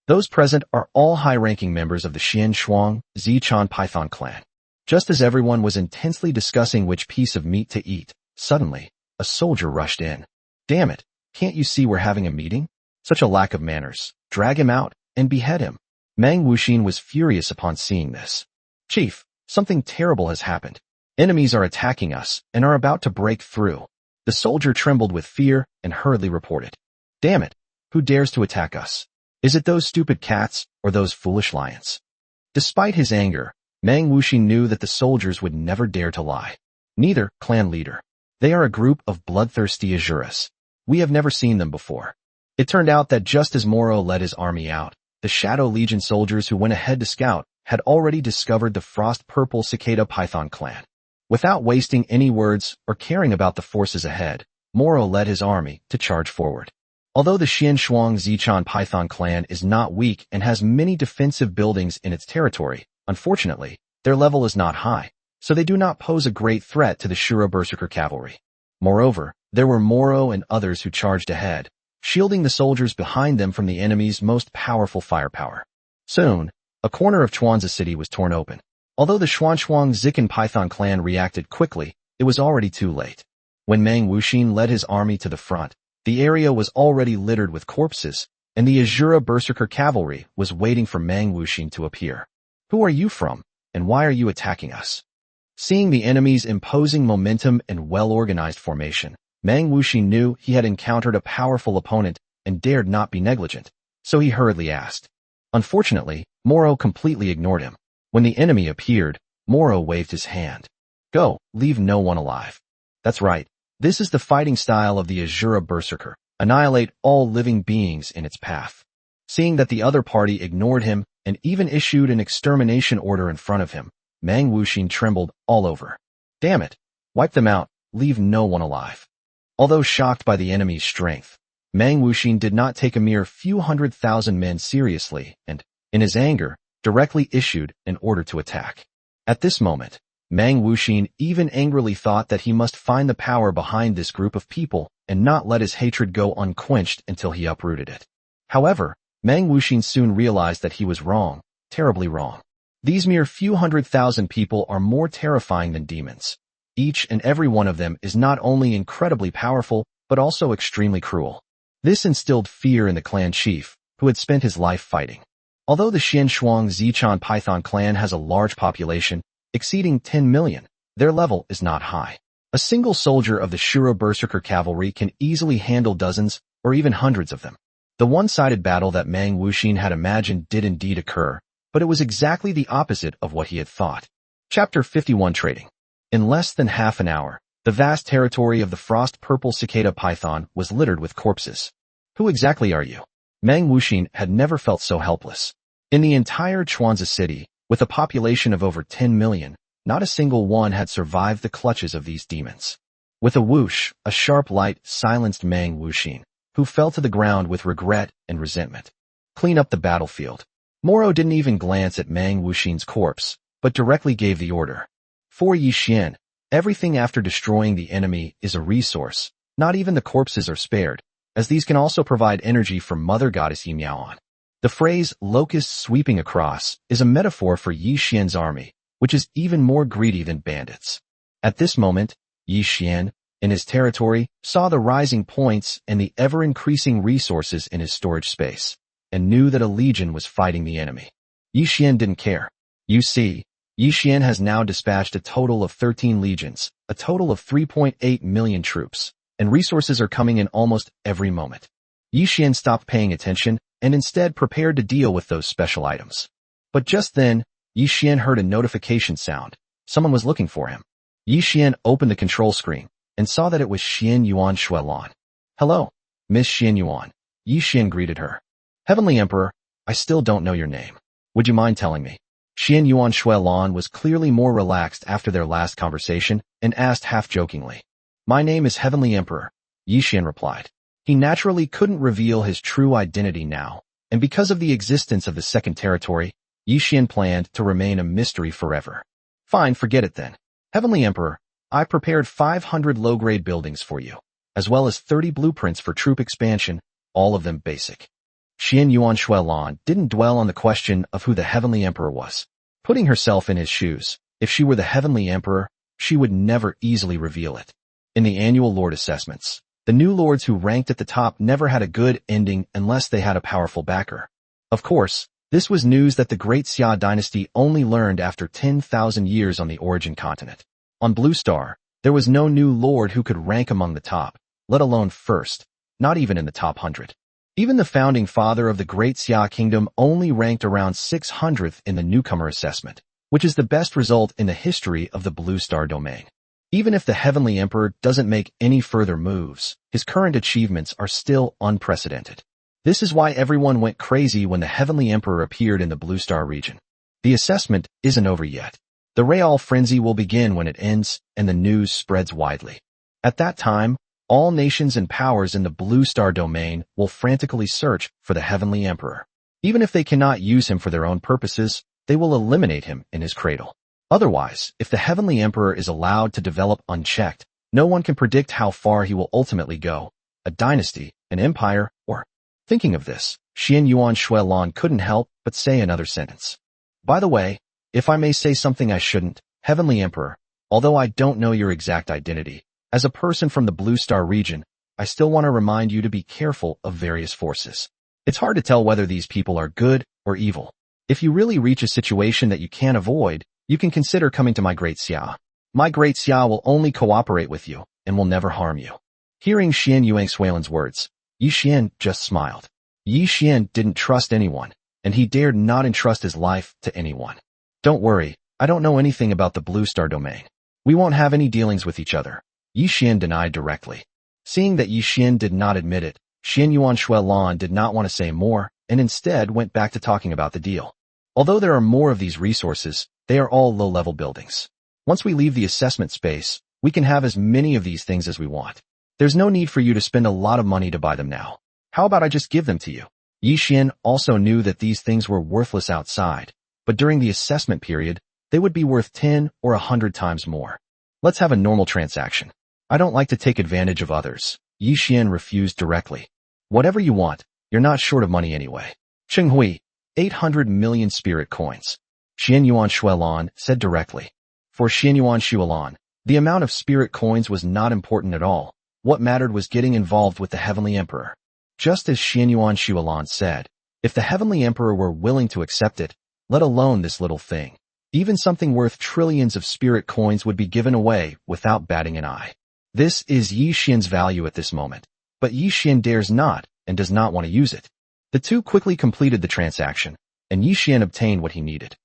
S1: Those present are all high-ranking members of the Xianshuang Zichan Python clan. Just as everyone was intensely discussing which piece of meat to eat, suddenly, a soldier rushed in. Damn it, can't you see we're having a meeting? Such a lack of manners. Drag him out and behead him. Meng Wuxing was furious upon seeing this. Chief, something terrible has happened. Enemies are attacking us and are about to break through. The soldier trembled with fear and hurriedly reported. Damn it, who dares to attack us? Is it those stupid cats or those foolish lions? Despite his anger, Meng Wuxing knew that the soldiers would never dare to lie. Neither, clan leader. They are a group of bloodthirsty Azuras. We have never seen them before. It turned out that just as Moro led his army out, the Shadow Legion soldiers who went ahead to scout had already discovered the frost-purple cicada python clan. Without wasting any words or caring about the forces ahead, Moro led his army to charge forward. Although the Xianshuang Zichan python clan is not weak and has many defensive buildings in its territory, unfortunately, their level is not high, so they do not pose a great threat to the Shura Berserker cavalry. Moreover, there were Moro and others who charged ahead, shielding the soldiers behind them from the enemy's most powerful firepower. Soon, a corner of Chuanza City was torn open. Although the Xuanshuang Zikan Python clan reacted quickly, it was already too late. When Meng Wuxing led his army to the front, the area was already littered with corpses, and the Azura Berserker cavalry was waiting for Meng Wuxing to appear. Who are you from, and why are you attacking us? Seeing the enemy's imposing momentum and well-organized formation, Meng Wuxing knew he had encountered a powerful opponent and dared not be negligent, so he hurriedly asked. Unfortunately, Moro completely ignored him. When the enemy appeared, Moro waved his hand. Go, leave no one alive. That's right, this is the fighting style of the Azura Berserker, annihilate all living beings in its path. Seeing that the other party ignored him and even issued an extermination order in front of him, Meng Wuxing trembled all over. Damn it, wipe them out, leave no one alive. Although shocked by the enemy's strength, Mang Wuxin did not take a mere few 100,000 men seriously and, in his anger, directly issued an order to attack. At this moment, Mang Wuxin even angrily thought that he must find the power behind this group of people and not let his hatred go unquenched until he uprooted it. However, Mang Wuxin soon realized that he was wrong, terribly wrong. These mere few 100,000 people are more terrifying than demons. Each and every one of them is not only incredibly powerful, but also extremely cruel. This instilled fear in the clan chief, who had spent his life fighting. Although the Xian Shuang Zichan Python clan has a large population, exceeding 10 million, their level is not high. A single soldier of the Shura Berserker cavalry can easily handle dozens or even hundreds of them. The one-sided battle that Mang Wuxin had imagined did indeed occur, but it was exactly the opposite of what he had thought. Chapter 51 Trading. In less than half an hour, the vast territory of the frost-purple cicada python was littered with corpses. Who exactly are you? Mang Wuxin had never felt so helpless. In the entire Chuanza city, with a population of over 10 million, not a single one had survived the clutches of these demons. With a whoosh, a sharp light silenced Mang Wuxin, who fell to the ground with regret and resentment. Clean up the battlefield. Moro didn't even glance at Mang Wuxin's corpse, but directly gave the order. For Yi Xian, everything after destroying the enemy is a resource. Not even the corpses are spared, as these can also provide energy for Mother Goddess Yi Miaoan. The phrase locusts sweeping across is a metaphor for Yi Xian's army, which is even more greedy than bandits. At this moment, Yi Xian, in his territory, saw the rising points and the ever-increasing resources in his storage space, and knew that a legion was fighting the enemy. Yi Xian didn't care. You see, Yi Xian has now dispatched a total of 13 legions, a total of 3.8 million troops, and resources are coming in almost every moment. Yi Xian stopped paying attention and instead prepared to deal with those special items. But just then, Yi Xian heard a notification sound. Someone was looking for him. Yi Xian opened the control screen and saw that it was Xian Yuan Xuelan. Hello, Miss Xian Yuan. Yi Xian greeted her. Heavenly Emperor, I still don't know your name. Would you mind telling me? Xian Yuan Xuelan was clearly more relaxed after their last conversation and asked half-jokingly. My name is Heavenly Emperor, Yi Xian replied. He naturally couldn't reveal his true identity now, and because of the existence of the second territory, Yi Xian planned to remain a mystery forever. Fine, forget it then. Heavenly Emperor, I prepared 500 low-grade buildings for you, as well as 30 blueprints for troop expansion, all of them basic. Xian Yuan Xuelan didn't dwell on the question of who the Heavenly Emperor was. Putting herself in his shoes, if she were the Heavenly Emperor, she would never easily reveal it. In the annual Lord assessments, the new lords who ranked at the top never had a good ending unless they had a powerful backer. Of course, this was news that the Great Xia dynasty only learned after 10,000 years on the origin continent. On Blue Star, there was no new lord who could rank among the top, let alone first, not even in the top 100. Even the founding father of the Great Xia kingdom only ranked around 600th in the newcomer assessment, which is the best result in the history of the Blue Star domain. Even if the Heavenly Emperor doesn't make any further moves, his current achievements are still unprecedented. This is why everyone went crazy when the Heavenly Emperor appeared in the Blue Star region. The assessment isn't over yet. The Real frenzy will begin when it ends, and the news spreads widely. At that time, all nations and powers in the Blue Star domain will frantically search for the Heavenly Emperor. Even if they cannot use him for their own purposes, they will eliminate him in his cradle. Otherwise, if the Heavenly Emperor is allowed to develop unchecked, no one can predict how far he will ultimately go. A dynasty, an empire, or... Thinking of this, Xian Yuan Xuelan couldn't help but say another sentence. By the way, if I may say something I shouldn't, Heavenly Emperor, although I don't know your exact identity, as a person from the Blue Star region, I still want to remind you to be careful of various forces. It's hard to tell whether these people are good or evil. If you really reach a situation that you can't avoid, you can consider coming to my Great Xia. My Great Xia will only cooperate with you and will never harm you. Hearing Xian Yuan Xuelan's words, Yi Xian just smiled. Yi Xian didn't trust anyone, and he dared not entrust his life to anyone. Don't worry, I don't know anything about the Blue Star domain. We won't have any dealings with each other, Yi Xian denied directly. Seeing that Yi Xian did not admit it, Xian Yuan Xuelan did not want to say more, and instead went back to talking about the deal. Although there are more of these resources, they are all low-level buildings. Once we leave the assessment space, we can have as many of these things as we want. There's no need for you to spend a lot of money to buy them now. How about I just give them to you? Yi Xian also knew that these things were worthless outside, but during the assessment period, they would be worth 10 or 100 times more. Let's have a normal transaction. I don't like to take advantage of others. Yi Xian refused directly. Whatever you want, you're not short of money anyway. Cheng Hui, 800 million spirit coins. Xian Yuan Xuelan said directly. For Xian Yuan Xuelan, the amount of spirit coins was not important at all. What mattered was getting involved with the Heavenly Emperor. Just as Xian Yuan Xuelan said, if the Heavenly Emperor were willing to accept it, let alone this little thing, even something worth trillions of spirit coins would be given away without batting an eye. This is Yi Xian's value at this moment, but Yi Xian dares not and does not want to use it. The two quickly completed the transaction, and Yi Xian obtained what he needed.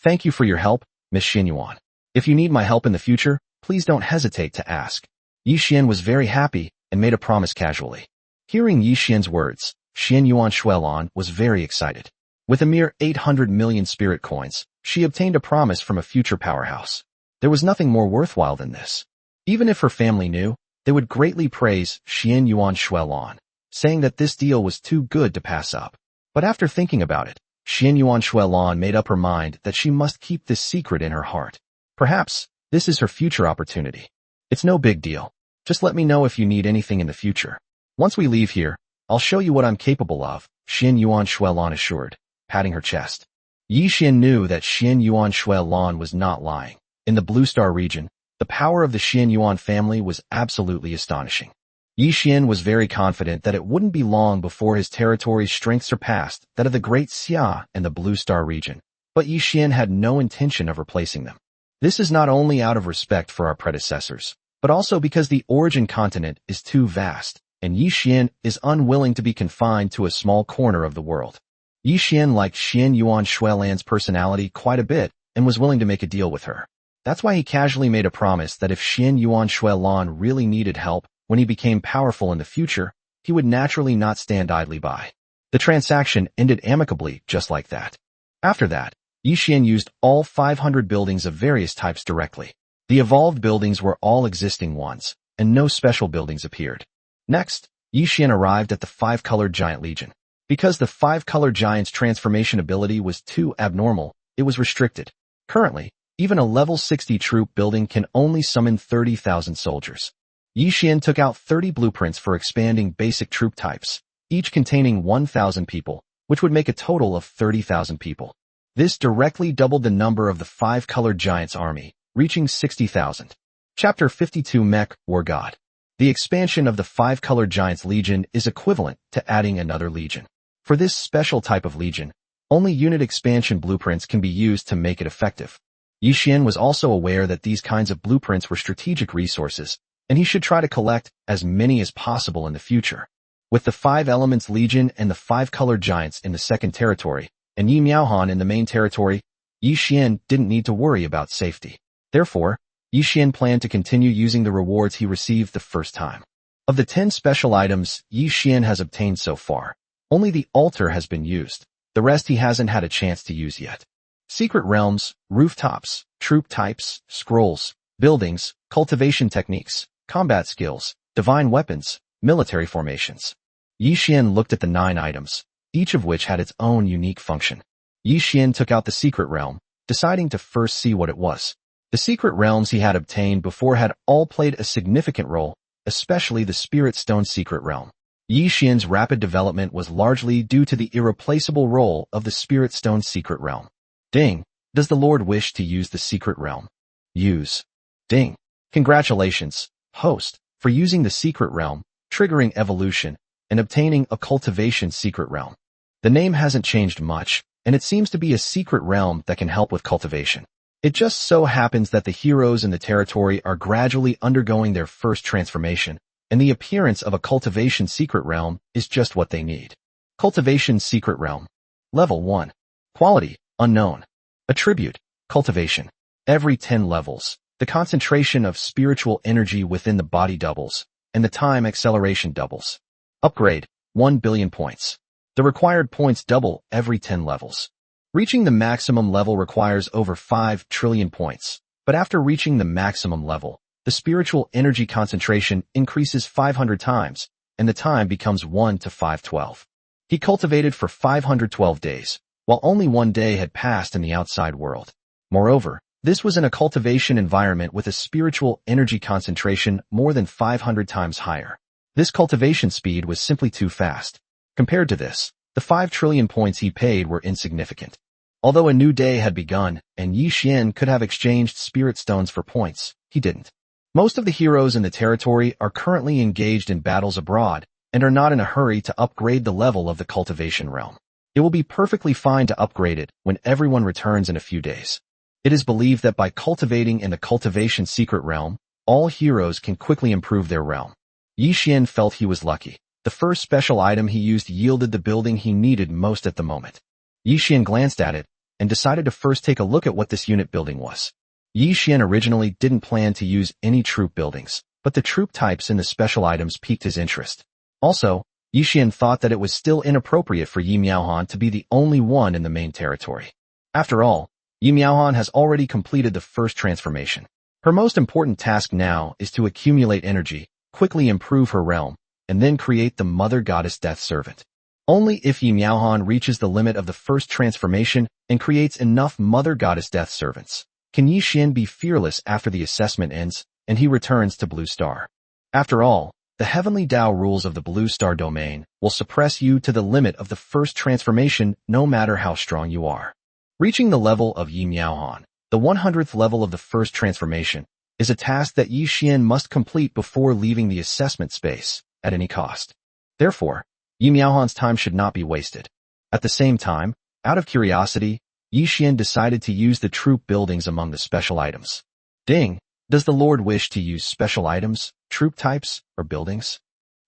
S1: Thank you for your help, Miss Xian Yuan. If you need my help in the future, please don't hesitate to ask. Yi Xian was very happy and made a promise casually. Hearing Yi Xian's words, Xian Yuan Xuelan was very excited. With a mere 800 million spirit coins, she obtained a promise from a future powerhouse. There was nothing more worthwhile than this. Even if her family knew, they would greatly praise Xian Yuan Xuelan, saying that this deal was too good to pass up. But after thinking about it, Xian Yuan Xuelan made up her mind that she must keep this secret in her heart. Perhaps this is her future opportunity. It's no big deal. Just let me know if you need anything in the future. Once we leave here, I'll show you what I'm capable of, Xian Yuan Xuelan assured, patting her chest. Yi Xian knew that Xian Yuan Xuelan was not lying. In the Blue Star region, the power of the Xian Yuan family was absolutely astonishing. Yi Xian was very confident that it wouldn't be long before his territory's strength surpassed that of the Great Xia and the Blue Star region, but Yi Xian had no intention of replacing them. This is not only out of respect for our predecessors, but also because the origin continent is too vast, and Yi Xian is unwilling to be confined to a small corner of the world. Yi Xian liked Xian Yuan Xuelan's personality quite a bit and was willing to make a deal with her. That's why he casually made a promise that if Xian Yuan Xuelan really needed help when he became powerful in the future, he would naturally not stand idly by. The transaction ended amicably just like that. After that, Yi Xian used all 500 buildings of various types directly. The evolved buildings were all existing ones, and no special buildings appeared. Next, Yi Xian arrived at the Five-Colored Giant Legion. Because the Five-Colored Giant's transformation ability was too abnormal, it was restricted. Currently, even a level 60 troop building can only summon 30,000 soldiers. Yi Xian took out 30 blueprints for expanding basic troop types, each containing 1,000 people, which would make a total of 30,000 people. This directly doubled the number of the Five-Colored Giants' army, reaching 60,000. Chapter 52 Mech, War God. The expansion of the Five-Colored Giants Legion is equivalent to adding another legion. For this special type of legion, only unit expansion blueprints can be used to make it effective. Yi Xian was also aware that these kinds of blueprints were strategic resources, and he should try to collect as many as possible in the future. With the Five Elements Legion and the Five-Colored Giants in the second territory, and Yi Miaohan in the main territory, Yi Xian didn't need to worry about safety. Therefore, Yi Xian planned to continue using the rewards he received the first time. Of the 10 special items Yi Xian has obtained so far, only the altar has been used. The rest he hasn't had a chance to use yet. Secret realms, rooftops, troop types, scrolls, buildings, cultivation techniques, combat skills, divine weapons, military formations. Yi Xian looked at the 9 items, each of which had its own unique function. Yi Xian took out the secret realm, deciding to first see what it was. The secret realms he had obtained before had all played a significant role, especially the Spirit Stone secret realm. Yi Xian's rapid development was largely due to the irreplaceable role of the Spirit Stone secret realm. Ding. Does the Lord wish to use the secret realm? Use. Ding. Congratulations, host, for using the secret realm, triggering evolution, and obtaining a cultivation secret realm. The name hasn't changed much, and it seems to be a secret realm that can help with cultivation. It just so happens that the heroes in the territory are gradually undergoing their first transformation, and the appearance of a cultivation secret realm is just what they need. Cultivation secret realm. Level 1. Quality, unknown. Attribute, cultivation. Every 10 levels, the concentration of spiritual energy within the body doubles, and the time acceleration doubles. Upgrade, 1 billion points. The required points double every 10 levels. Reaching the maximum level requires over 5 trillion points, but after reaching the maximum level, the spiritual energy concentration increases 500 times, and the time becomes 1 to 512. He cultivated for 512 days, while only 1 day had passed in the outside world. Moreover, this was in a cultivation environment with a spiritual energy concentration more than 500 times higher. This cultivation speed was simply too fast. Compared to this, the 5 trillion points he paid were insignificant. Although a new day had begun, and Yi Xian could have exchanged spirit stones for points, he didn't. Most of the heroes in the territory are currently engaged in battles abroad, and are not in a hurry to upgrade the level of the cultivation realm. It will be perfectly fine to upgrade it when everyone returns in a few days. It is believed that by cultivating in the cultivation secret realm, all heroes can quickly improve their realm. Yi Xian felt he was lucky. The first special item he used yielded the building he needed most at the moment. Yi Xian glanced at it, and decided to first take a look at what this unit building was. Yi Xian originally didn't plan to use any troop buildings, but the troop types in the special items piqued his interest. Also, Yi Xian thought that it was still inappropriate for Yi Miaohan to be the only one in the main territory. After all, Yi Miaohan has already completed the first transformation. Her most important task now is to accumulate energy, quickly improve her realm, and then create the Mother Goddess Death Servant. Only if Yi Miaohan reaches the limit of the first transformation and creates enough Mother Goddess Death Servants, can Yi Xian be fearless after the assessment ends and he returns to Blue Star. After all, the heavenly Tao rules of the Blue Star domain will suppress you to the limit of the first transformation no matter how strong you are. Reaching the level of Yi Miaohan, the 100th level of the first transformation, is a task that Yi Xian must complete before leaving the assessment space, at any cost. Therefore, Yi Miaohan's time should not be wasted. At the same time, out of curiosity, Yi Xian decided to use the troop buildings among the special items. Ding! Does the Lord wish to use special items, troop types, or buildings?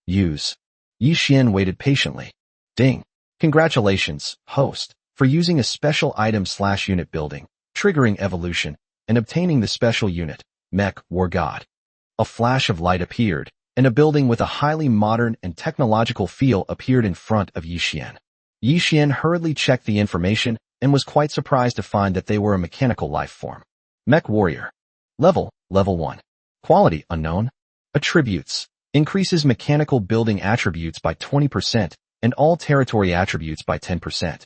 S1: Use. Yi Xian waited patiently. Ding! Congratulations, host, for using a special item/unit building, triggering evolution, and obtaining the special unit, Mech War God. A flash of light appeared, and a building with a highly modern and technological feel appeared in front of Yi Xian. Yi Xian hurriedly checked the information and was quite surprised to find that they were a mechanical life form. Mech Warrior. Level 1. Quality unknown. Attributes. Increases mechanical building attributes by 20% and all territory attributes by 10%.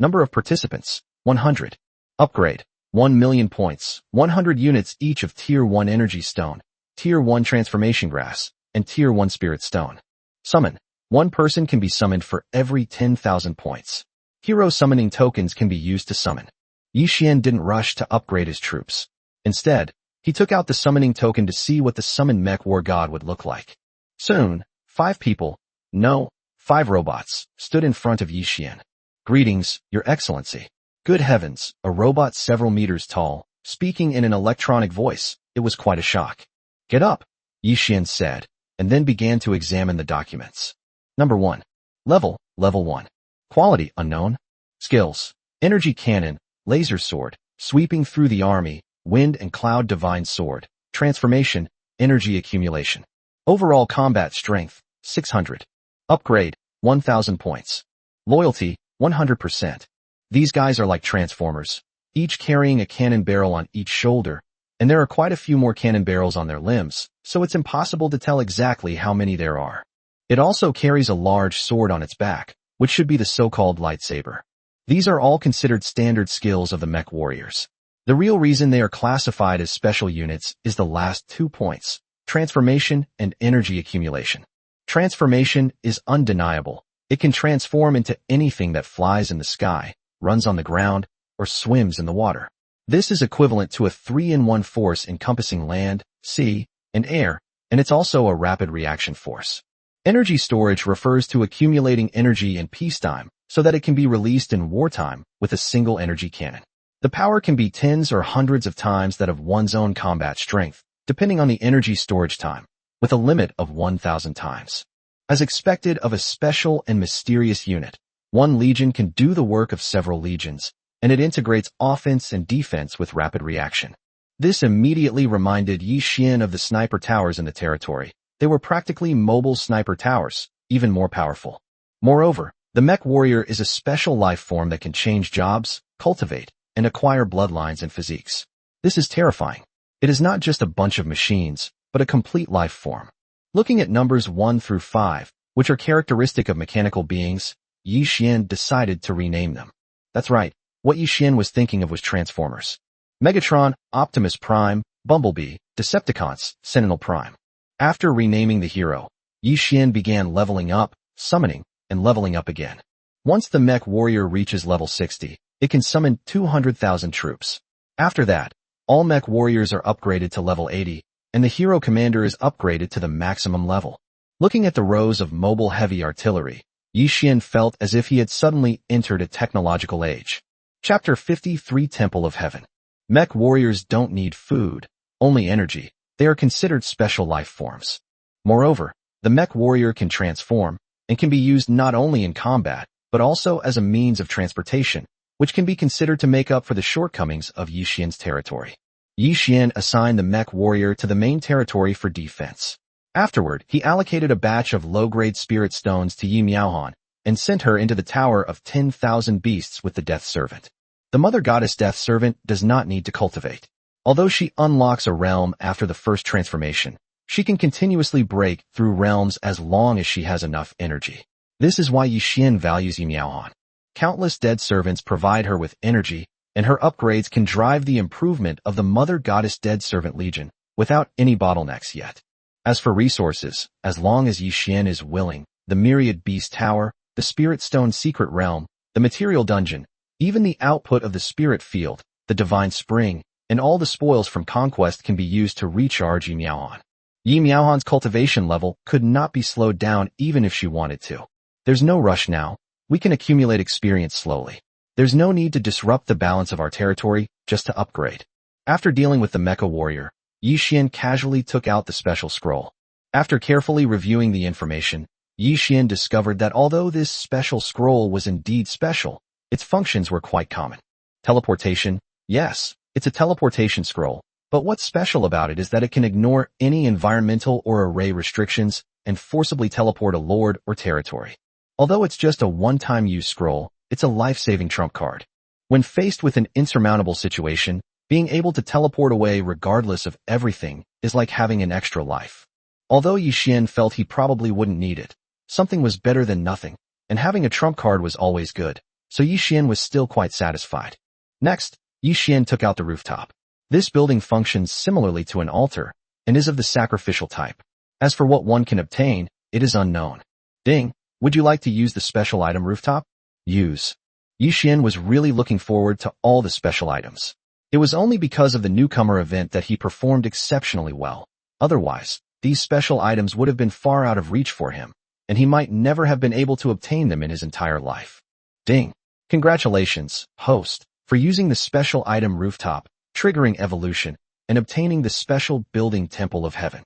S1: Number of participants, 100. Upgrade, 1 million points, 100 units each of Tier 1 Energy Stone, Tier 1 Transformation Grass, and Tier 1 Spirit Stone. Summon. 1 person can be summoned for every 10,000 points. Hero summoning tokens can be used to summon. Yi Xian didn't rush to upgrade his troops. Instead, he took out the summoning token to see what the summoned Mech War God would look like. Soon, 5 people, no, 5 robots, stood in front of Yi Xian. Greetings, Your Excellency. Good heavens, a robot several meters tall, speaking in an electronic voice. It was quite a shock. Get up, Yi Xian said, and then began to examine the documents. Number 1. Level 1. Quality unknown. Skills. Energy cannon, laser sword, sweeping through the army, wind and cloud divine sword, transformation, energy accumulation. Overall combat strength, 600. Upgrade, 1,000 points. Loyalty, 100%. These guys are like transformers, each carrying a cannon barrel on each shoulder, and there are quite a few more cannon barrels on their limbs, so it's impossible to tell exactly how many there are. It also carries a large sword on its back, which should be the so-called lightsaber. These are all considered standard skills of the mech warriors. The real reason they are classified as special units is the last 2 points, transformation and energy accumulation. Transformation is undeniable. It can transform into anything that flies in the sky, runs on the ground, or swims in the water. This is equivalent to a 3-in-1 force encompassing land, sea, and air, and it's also a rapid reaction force. Energy storage refers to accumulating energy in peacetime so that it can be released in wartime with a single energy cannon. The power can be tens or hundreds of times that of one's own combat strength, depending on the energy storage time, with a limit of 1,000 times. As expected of a special and mysterious unit, one legion can do the work of several legions, and it integrates offense and defense with rapid reaction. This immediately reminded Yi Xian of the sniper towers in the territory. They were practically mobile sniper towers, even more powerful. Moreover, the mech warrior is a special life form that can change jobs, cultivate, and acquire bloodlines and physiques. This is terrifying. It is not just a bunch of machines, but a complete life form. Looking at numbers 1 through 5, which are characteristic of mechanical beings, Yi Xian decided to rename them. That's right, what Yi Xian was thinking of was Transformers. Megatron, Optimus Prime, Bumblebee, Decepticons, Sentinel Prime. After renaming the hero, Yi Xian began leveling up, summoning, and leveling up again. Once the mech warrior reaches level 60, it can summon 200,000 troops. After that, all mech warriors are upgraded to level 80, and the hero commander is upgraded to the maximum level. Looking at the rows of mobile heavy artillery, Yi Xian felt as if he had suddenly entered a technological age. Chapter 53 Temple of Heaven. Mech warriors don't need food, only energy. They are considered special life forms. Moreover, the mech warrior can transform, and can be used not only in combat, but also as a means of transportation, which can be considered to make up for the shortcomings of Yi Xian's territory. Yi Xian assigned the mech warrior to the main territory for defense. Afterward, he allocated a batch of low-grade spirit stones to Yi Miaohan, and sent her into the Tower of 10,000 Beasts with the Death Servant. The Mother Goddess Death Servant does not need to cultivate. Although she unlocks a realm after the first transformation, she can continuously break through realms as long as she has enough energy. This is why Yi Xian values Yi Miaohan. Countless dead servants provide her with energy, and her upgrades can drive the improvement of the Mother Goddess Dead Servant Legion without any bottlenecks yet. As for resources, as long as Yi Xian is willing, the Myriad Beast Tower, the Spirit Stone Secret Realm, the Material Dungeon, even the output of the Spirit Field, the Divine Spring, and all the spoils from conquest can be used to recharge Yi Miaohan. Yi Miaohan's cultivation level could not be slowed down even if she wanted to. There's no rush now. We can accumulate experience slowly. There's no need to disrupt the balance of our territory just to upgrade. After dealing with the Mecha Warrior, Yi Xian casually took out the special scroll. After carefully reviewing the information, Yi Xian discovered that although this special scroll was indeed special, its functions were quite common. Teleportation? Yes, it's a teleportation scroll, but what's special about it is that it can ignore any environmental or array restrictions and forcibly teleport a lord or territory. Although it's just a one-time use scroll, it's a life-saving trump card. When faced with an insurmountable situation, being able to teleport away regardless of everything is like having an extra life. Although Yi Xian felt he probably wouldn't need it, something was better than nothing, and having a trump card was always good, so Yi Xian was still quite satisfied. Next, Yi Xian took out the rooftop. This building functions similarly to an altar, and is of the sacrificial type. As for what one can obtain, it is unknown. Ding, would you like to use the special item rooftop? Use. Yi Xian was really looking forward to all the special items. It was only because of the newcomer event that he performed exceptionally well. Otherwise, these special items would have been far out of reach for him, and he might never have been able to obtain them in his entire life. Ding. Congratulations, host, for using the special item rooftop, triggering evolution, and obtaining the special building Temple of Heaven.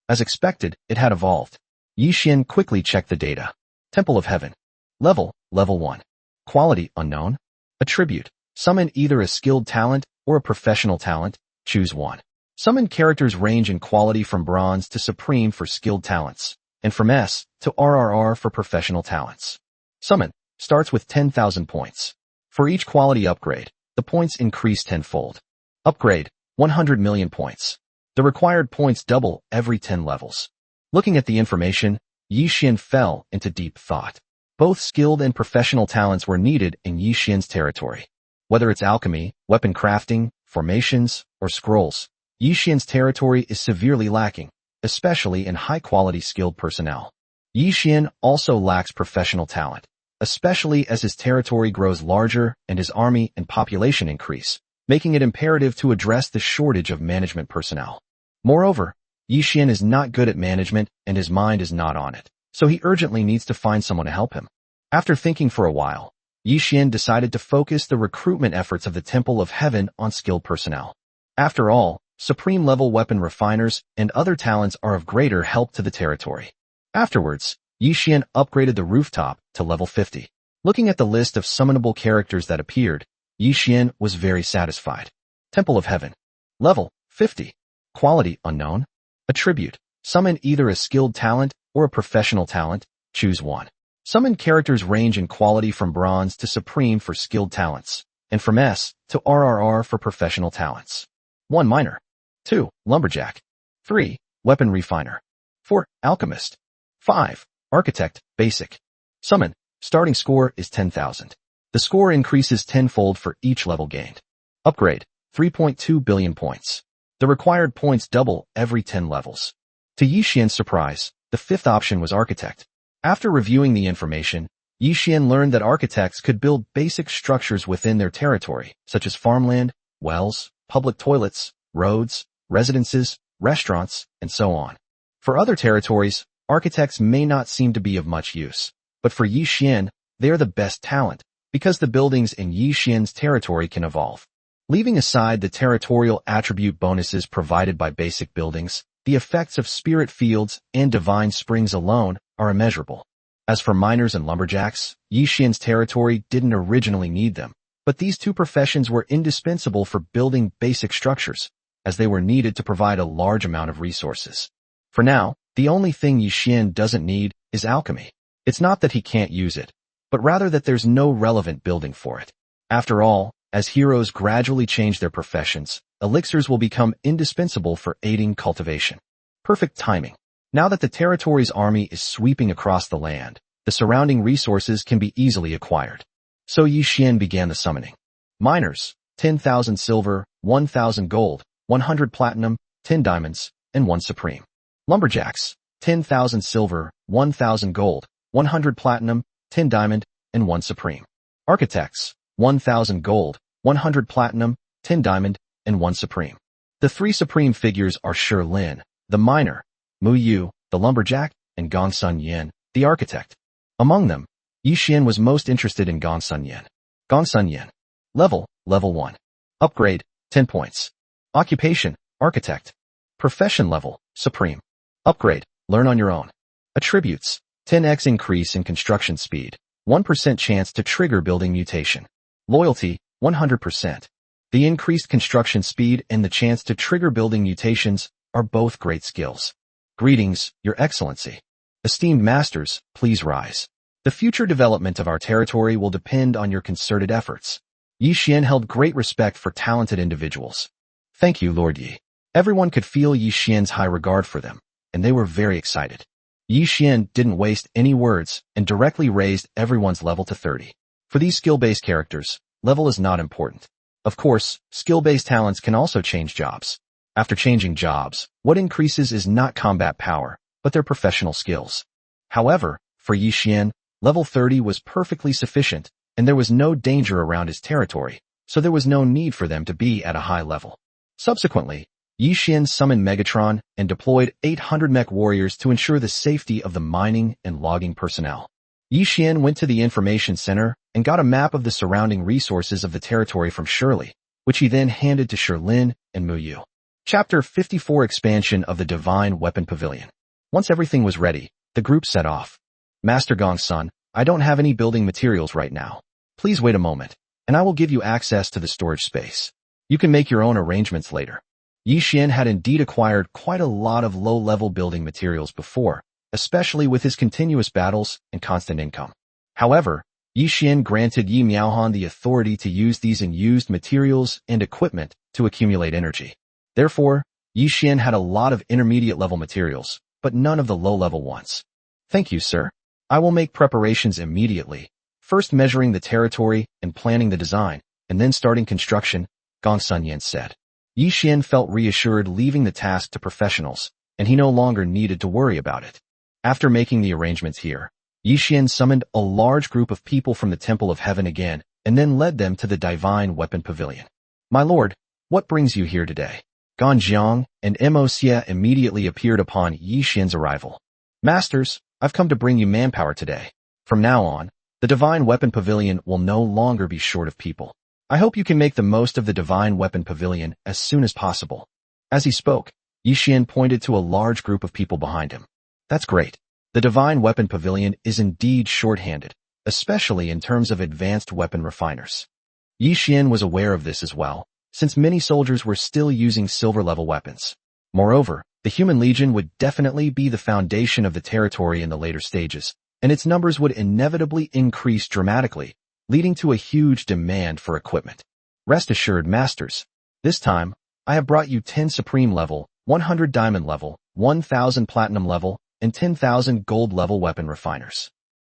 S1: As expected, it had evolved. Yi Xian quickly checked the data. Temple of Heaven. Level 1. Quality, unknown. Attribute, summon either a skilled talent or a professional talent, choose one. Summon characters range in quality from bronze to supreme for skilled talents, and from S to RRR for professional talents. Summon starts with 10,000 points. For each quality upgrade, the points increase tenfold. Upgrade, 100 million points. The required points double every 10 levels. Looking at the information, Yi Xian fell into deep thought. Both skilled and professional talents were needed in Yi Xian's territory. Whether it's alchemy, weapon crafting, formations, or scrolls, Yi Xian's territory is severely lacking, especially in high-quality skilled personnel. Yi Xian also lacks professional talent, especially as his territory grows larger and his army and population increase, making it imperative to address the shortage of management personnel. Moreover, Yi Xian is not good at management and his mind is not on it, so he urgently needs to find someone to help him. After thinking for a while, Yi Xian decided to focus the recruitment efforts of the Temple of Heaven on skilled personnel. After all, supreme-level weapon refiners and other talents are of greater help to the territory. Afterwards, Yi Xian upgraded the rooftop to level 50. Looking at the list of summonable characters that appeared, Yi Xian was very satisfied. Temple of Heaven. Level 50. Quality, unknown. Attribute, summon either a skilled talent or a professional talent, choose one. Summon characters range in quality from bronze to supreme for skilled talents, and from S to RRR for professional talents. 1 minor. 2. Lumberjack. 3. Weapon refiner. 4. Alchemist. 5. Architect, basic. Summon. Starting score is 10,000. The score increases tenfold for each level gained. Upgrade. 3.2 billion points. The required points double every 10 levels. To Yi Xian's surprise, the fifth option was architect. After reviewing the information, Yi Xian learned that architects could build basic structures within their territory, such as farmland, wells, public toilets, roads, residences, restaurants, and so on. For other territories, architects may not seem to be of much use, but for Yi Xian, they are the best talent, because the buildings in Yi Xian's territory can evolve. Leaving aside the territorial attribute bonuses provided by basic buildings, the effects of spirit fields and divine springs alone are immeasurable. As for miners and lumberjacks, Yi Xian's territory didn't originally need them, but these two professions were indispensable for building basic structures, as they were needed to provide a large amount of resources. For now, the only thing Yi Xian doesn't need is alchemy. It's not that he can't use it, but rather that there's no relevant building for it. After all, as heroes gradually change their professions, elixirs will become indispensable for aiding cultivation. Perfect timing. Now that the territory's army is sweeping across the land, the surrounding resources can be easily acquired. So Yi Xian began the summoning. Miners, 10,000 silver, 1,000 gold, 100 platinum, 10 diamonds, and 1 supreme. Lumberjacks, 10,000 silver, 1,000 gold, 100 platinum, 10 diamond, and 1 supreme. Architects, 1,000 gold, 100 platinum, 10 diamond, and 1 supreme. The three supreme figures are Shi Lin, the miner, Mu Yu, the lumberjack, and Gong Sun Yin, the architect. Among them, Yi Xian was most interested in Gong Sun Yin. Gong Sun Yin. Level 1. Upgrade, 10 points. Occupation, architect. Profession level, supreme. Upgrade, learn on your own. Attributes, 10x increase in construction speed, 1% chance to trigger building mutation. Loyalty, 100%. The increased construction speed and the chance to trigger building mutations are both great skills. Greetings, Your Excellency. Esteemed masters, please rise. The future development of our territory will depend on your concerted efforts. Yi Xian held great respect for talented individuals. Thank you, Lord Yi. Everyone could feel Yi Xian's high regard for them, and they were very excited. Yi Xian didn't waste any words and directly raised everyone's level to 30. For these skill-based characters, level is not important. Of course, skill-based talents can also change jobs. After changing jobs, what increases is not combat power, but their professional skills. However, for Yi Xian, level 30 was perfectly sufficient, and there was no danger around his territory, so there was no need for them to be at a high level. Subsequently, Yi Xian summoned Megatron and deployed 800 mech warriors to ensure the safety of the mining and logging personnel. Yi Xian went to the information center and got a map of the surrounding resources of the territory from Shirley, which he then handed to Shi Lin and Mu Yu. Chapter 54 Expansion of the Divine Weapon Pavilion. Once everything was ready, the group set off. Master Gongsun, I don't have any building materials right now. Please wait a moment, and I will give you access to the storage space. You can make your own arrangements later. Yi Xian had indeed acquired quite a lot of low-level building materials before, especially with his continuous battles and constant income. However, Yi Xian granted Yi Miaohan the authority to use these unused materials and equipment to accumulate energy. Therefore, Yi Xian had a lot of intermediate-level materials, but none of the low-level ones. Thank you, sir. I will make preparations immediately, first measuring the territory and planning the design, and then starting construction, Gong Sun Yin said. Yi Xian felt reassured leaving the task to professionals, and he no longer needed to worry about it. After making the arrangements here, Yi Xian summoned a large group of people from the Temple of Heaven again, and then led them to the Divine Weapon Pavilion. My lord, what brings you here today? Gan Jiang and Mo Xie immediately appeared upon Yi Xian's arrival. Masters, I've come to bring you manpower today. From now on, the Divine Weapon Pavilion will no longer be short of people. I hope you can make the most of the Divine Weapon Pavilion as soon as possible. As he spoke, Yi Xian pointed to a large group of people behind him. That's great. The Divine Weapon Pavilion is indeed short-handed, especially in terms of advanced weapon refiners. Yi Xian was aware of this as well, since many soldiers were still using silver-level weapons. Moreover, the Human Legion would definitely be the foundation of the territory in the later stages, and its numbers would inevitably increase dramatically, leading to a huge demand for equipment. Rest assured, masters, this time, I have brought you 10 Supreme level, 100 Diamond level, 1,000 Platinum level, and 10,000 Gold level weapon refiners.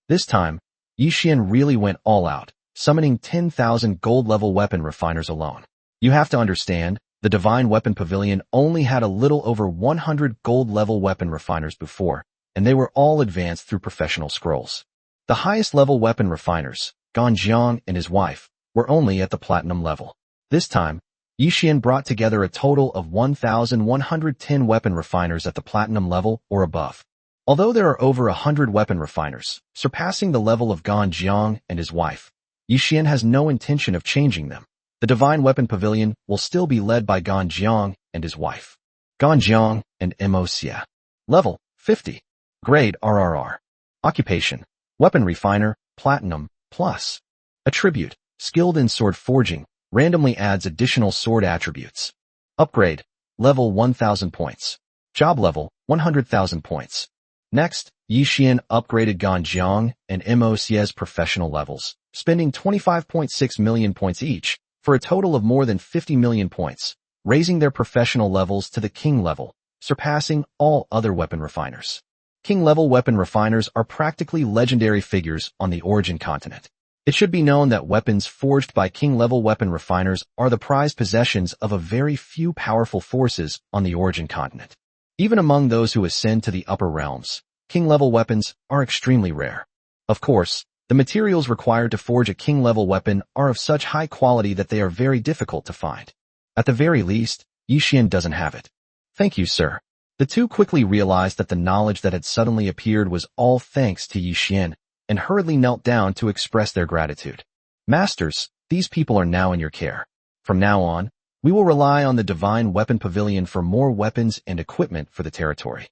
S1: This time, Yi Xian really went all out, summoning 10,000 Gold level weapon refiners alone. You have to understand, the Divine Weapon Pavilion only had a little over 100 Gold level weapon refiners before, and they were all advanced through professional scrolls. The highest level weapon refiners, Ganjiang and his wife, were only at the Platinum level. This time, Yi Xian brought together a total of 1,110 weapon refiners at the Platinum level or above. Although there are over 100 weapon refiners, surpassing the level of Ganjiang and his wife, Yi Xian has no intention of changing them. The Divine Weapon Pavilion will still be led by Ganjiang and his wife. Ganjiang and Moxia. Level 50. Grade RRR. Occupation: Weapon Refiner, Platinum, Plus. Attribute: Skilled in Sword Forging, randomly adds additional sword attributes. Upgrade: Level 1,000 points. Job level, 100,000 points. Next, Yi Xian upgraded Ganjiang and Moxia's professional levels, spending 25.6 million points each, for a total of more than 50 million points, raising their professional levels to the King level, surpassing all other weapon refiners. King-level weapon refiners are practically legendary figures on the Origin continent. It should be known that weapons forged by King-level weapon refiners are the prized possessions of a very few powerful forces on the Origin continent. Even among those who ascend to the upper realms, King-level weapons are extremely rare. Of course, the materials required to forge a King-level weapon are of such high quality that they are very difficult to find. At the very least, Yi Xian doesn't have it. Thank you, sir. The two quickly realized that the knowledge that had suddenly appeared was all thanks to Yi Xian, and hurriedly knelt down to express their gratitude. Masters, these people are now in your care. From now on, we will rely on the Divine Weapon Pavilion for more weapons and equipment for the territory.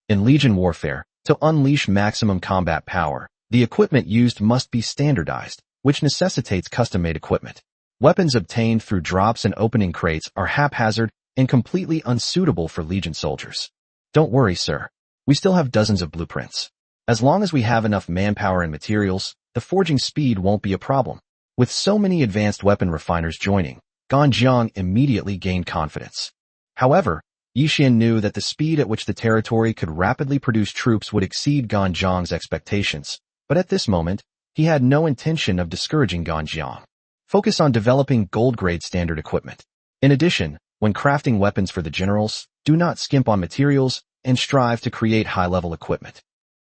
S1: In Legion warfare, to unleash maximum combat power, the equipment used must be standardized, which necessitates custom-made equipment. Weapons obtained through drops and opening crates are haphazard and completely unsuitable for Legion soldiers. Don't worry, sir. We still have dozens of blueprints. As long as we have enough manpower and materials, the forging speed won't be a problem. With so many advanced weapon refiners joining, Ganjiang immediately gained confidence. However, Yi Xian knew that the speed at which the territory could rapidly produce troops would exceed Ganjiang's expectations, but at this moment, he had no intention of discouraging Ganjiang. Focus on developing gold-grade standard equipment. In addition, when crafting weapons for the generals, do not skimp on materials and strive to create high-level equipment.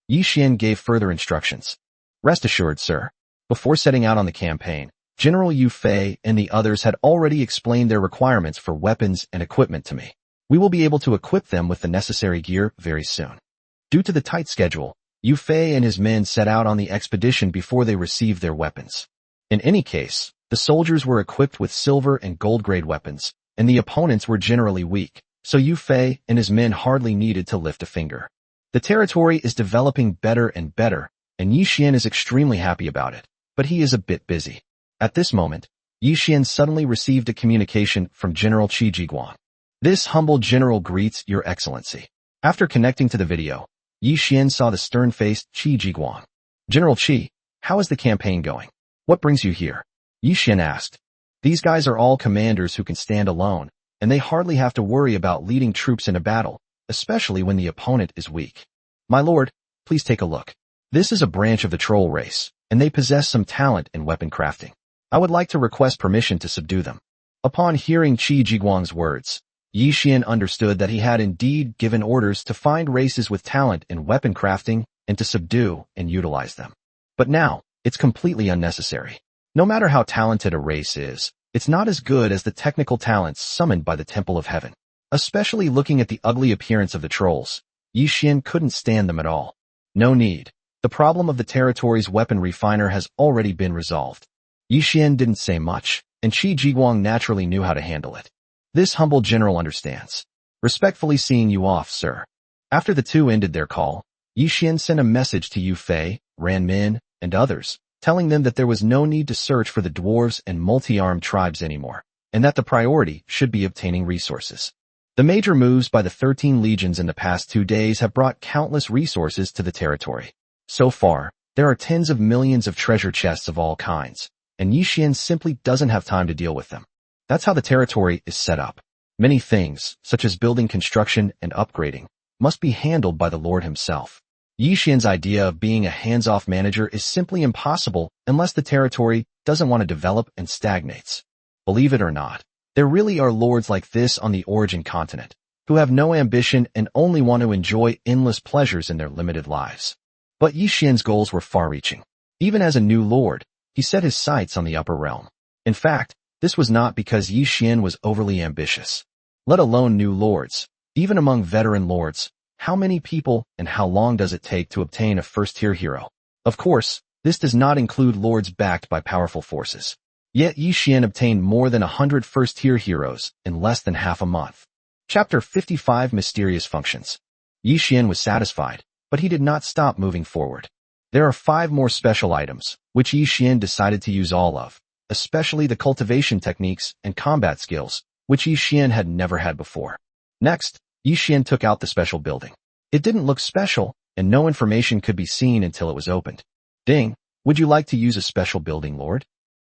S1: Yi Xian gave further instructions. Rest assured, sir. Before setting out on the campaign, General Yu Fei and the others had already explained their requirements for weapons and equipment to me. We will be able to equip them with the necessary gear very soon. Due to the tight schedule, Yu Fei and his men set out on the expedition before they received their weapons. In any case, the soldiers were equipped with silver and gold-grade weapons, and the opponents were generally weak, so Yu Fei and his men hardly needed to lift a finger. The territory is developing better and better, and Yi Xian is extremely happy about it, but he is a bit busy. At this moment, Yi Xian suddenly received a communication from General Qi Jiguang. This humble general greets Your Excellency. After connecting to the video, Yi Xian saw the stern-faced Qi Jiguang. General Qi, how is the campaign going? What brings you here? Yi Xian asked. These guys are all commanders who can stand alone, and they hardly have to worry about leading troops in a battle, especially when the opponent is weak. My lord, please take a look. This is a branch of the troll race, and they possess some talent in weapon crafting. I would like to request permission to subdue them. Upon hearing Qi Jiguang's words, Yi Xian understood that he had indeed given orders to find races with talent in weapon crafting and to subdue and utilize them. But now, it's completely unnecessary. No matter how talented a race is, it's not as good as the technical talents summoned by the Temple of Heaven. Especially looking at the ugly appearance of the trolls, Yi Xian couldn't stand them at all. No need. The problem of the territory's weapon refiner has already been resolved. Yi Xian didn't say much, and Qi Jiguang naturally knew how to handle it. This humble general understands. Respectfully seeing you off, sir. After the two ended their call, Yi Xian sent a message to Yu Fei, Ran Min, and others, telling them that there was no need to search for the dwarves and multi-armed tribes anymore, and that the priority should be obtaining resources. The major moves by the 13 legions in the past 2 days have brought countless resources to the territory. So far, there are tens of millions of treasure chests of all kinds, and Yi Xian simply doesn't have time to deal with them. That's how the territory is set up. Many things, such as building construction and upgrading, must be handled by the Lord himself. Yi Xian's idea of being a hands-off manager is simply impossible unless the territory doesn't want to develop and stagnates. Believe it or not, there really are lords like this on the origin continent, who have no ambition and only want to enjoy endless pleasures in their limited lives. But Yi Xian's goals were far-reaching. Even as a new lord, he set his sights on the upper realm. In fact, this was not because Yi Xian was overly ambitious. Let alone new lords. Even among veteran lords, how many people and how long does it take to obtain a first-tier hero? Of course, this does not include lords backed by powerful forces. Yet Yi Xian obtained more than 100 first-tier heroes in less than half a month. Chapter 55 Mysterious Functions. Yi Xian was satisfied, but he did not stop moving forward. There are 5 more special items, which Yi Xian decided to use all of, especially the cultivation techniques and combat skills, which Yi Xian had never had before. Next, Yi Xian took out the special building. It didn't look special, and no information could be seen until it was opened. Ding, would you like to use a special building, Lord?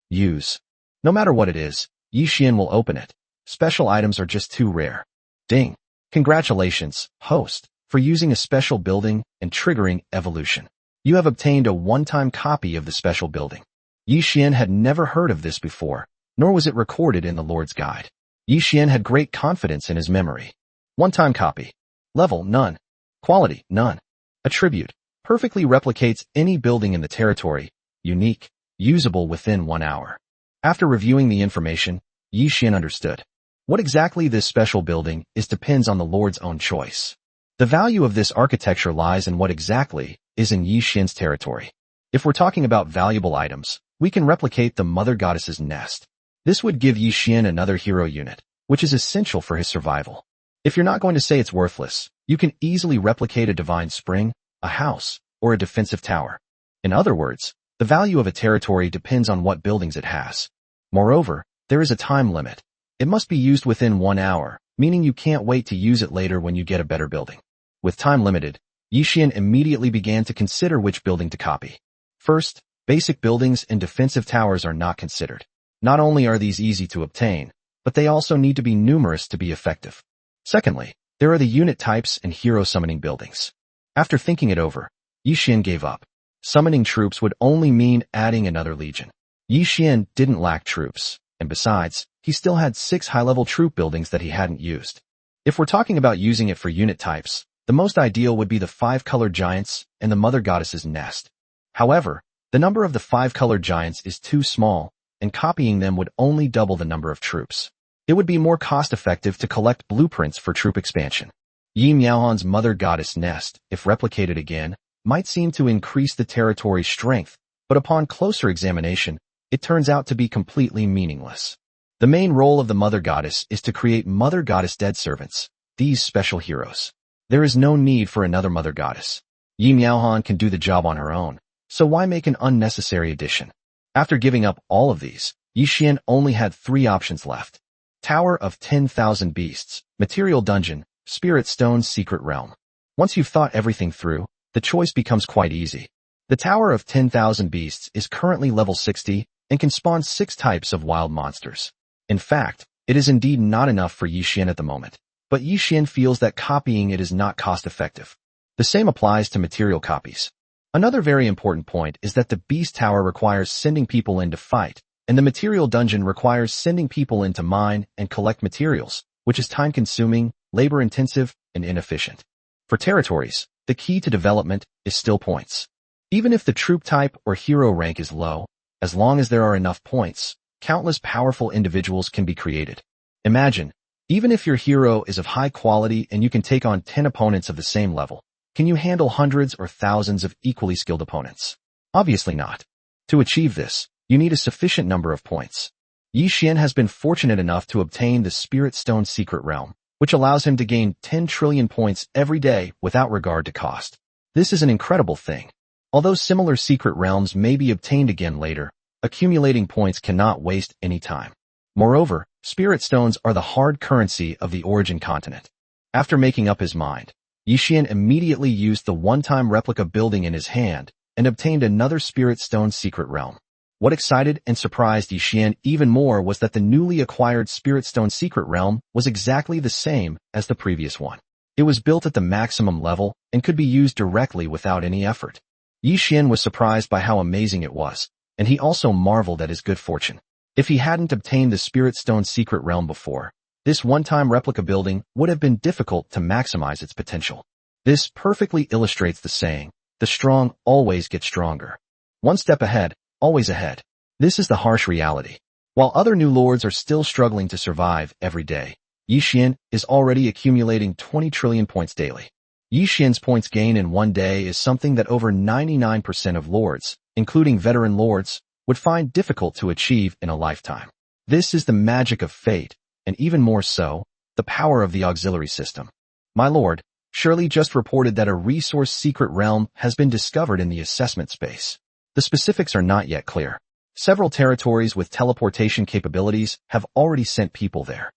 S1: Use. No matter what it is, Yi Xian will open it. Special items are just too rare. Ding. Congratulations, host, for using a special building and triggering evolution. You have obtained a one-time copy of the special building. Yi Xian had never heard of this before, nor was it recorded in the Lord's Guide. Yi Xian had great confidence in his memory. One-time copy. Level, none. Quality, none. Attribute. Perfectly replicates any building in the territory. Unique. Usable within 1 hour. After reviewing the information, Yi Xian understood. What exactly this special building is depends on the Lord's own choice. The value of this architecture lies in what exactly is in Yi Xian's territory. If we're talking about valuable items, we can replicate the Mother Goddess's nest. This would give Yi Xian another hero unit, which is essential for his survival. If you're not going to say it's worthless, you can easily replicate a divine spring, a house, or a defensive tower. In other words, the value of a territory depends on what buildings it has. Moreover, there is a time limit. It must be used within 1 hour, meaning you can't wait to use it later when you get a better building. With time limited, Yi Xian immediately began to consider which building to copy. First, basic buildings and defensive towers are not considered. Not only are these easy to obtain, but they also need to be numerous to be effective. Secondly, there are the unit types and hero summoning buildings. After thinking it over, Yi Xian gave up. Summoning troops would only mean adding another legion. Yi Xian didn't lack troops, and besides, he still had 6 high-level troop buildings that he hadn't used. If we're talking about using it for unit types, the most ideal would be the 5-colored giants and the Mother Goddess's nest. However, the number of the 5-colored giants is too small, and copying them would only double the number of troops. It would be more cost-effective to collect blueprints for troop expansion. Yi Miaohan's Mother Goddess nest, if replicated again, might seem to increase the territory's strength, but upon closer examination, it turns out to be completely meaningless. The main role of the Mother Goddess is to create Mother Goddess dead servants, these special heroes. There is no need for another Mother Goddess. Yi Miaohan can do the job on her own, so why make an unnecessary addition? After giving up all of these, Yi Xian only had 3 options left. Tower of 10,000 Beasts, Material Dungeon, Spirit Stone's Secret Realm. Once you've thought everything through, the choice becomes quite easy. The Tower of 10,000 Beasts is currently level 60 and can spawn 6 types of wild monsters. In fact, it is indeed not enough for Yi Xian at the moment, but Yi Xian feels that copying it is not cost-effective. The same applies to material copies. Another very important point is that the Beast Tower requires sending people in to fight, and the Material Dungeon requires sending people in to mine and collect materials, which is time-consuming, labor-intensive, and inefficient. For territories, the key to development is still points. Even if the troop type or hero rank is low, as long as there are enough points, countless powerful individuals can be created. Imagine, even if your hero is of high quality and you can take on 10 opponents of the same level, can you handle hundreds or thousands of equally skilled opponents? Obviously not. To achieve this, you need a sufficient number of points. Yi Xian has been fortunate enough to obtain the Spirit Stone Secret Realm, which allows him to gain 10 trillion points every day without regard to cost. This is an incredible thing. Although similar secret realms may be obtained again later, accumulating points cannot waste any time. Moreover, Spirit Stones are the hard currency of the origin continent. After making up his mind, Yi Xian immediately used the one-time replica building in his hand and obtained another Spirit Stone Secret Realm. What excited and surprised Yi Xian even more was that the newly acquired Spirit Stone Secret Realm was exactly the same as the previous one. It was built at the maximum level and could be used directly without any effort. Yi Xian was surprised by how amazing it was, and he also marveled at his good fortune. If he hadn't obtained the Spirit Stone Secret Realm before, this one-time replica building would have been difficult to maximize its potential. This perfectly illustrates the saying, the strong always get stronger. One step ahead, always ahead. This is the harsh reality. While other new lords are still struggling to survive every day, Yi Xian is already accumulating 20 trillion points daily. Yi Xian's points gain in one day is something that over 99% of lords, including veteran lords, would find difficult to achieve in a lifetime. This is the magic of fate, and even more so, the power of the auxiliary system. My lord, Shirley just reported that a resource secret realm has been discovered in the assessment space. The specifics are not yet clear. Several territories with teleportation capabilities have already sent people there.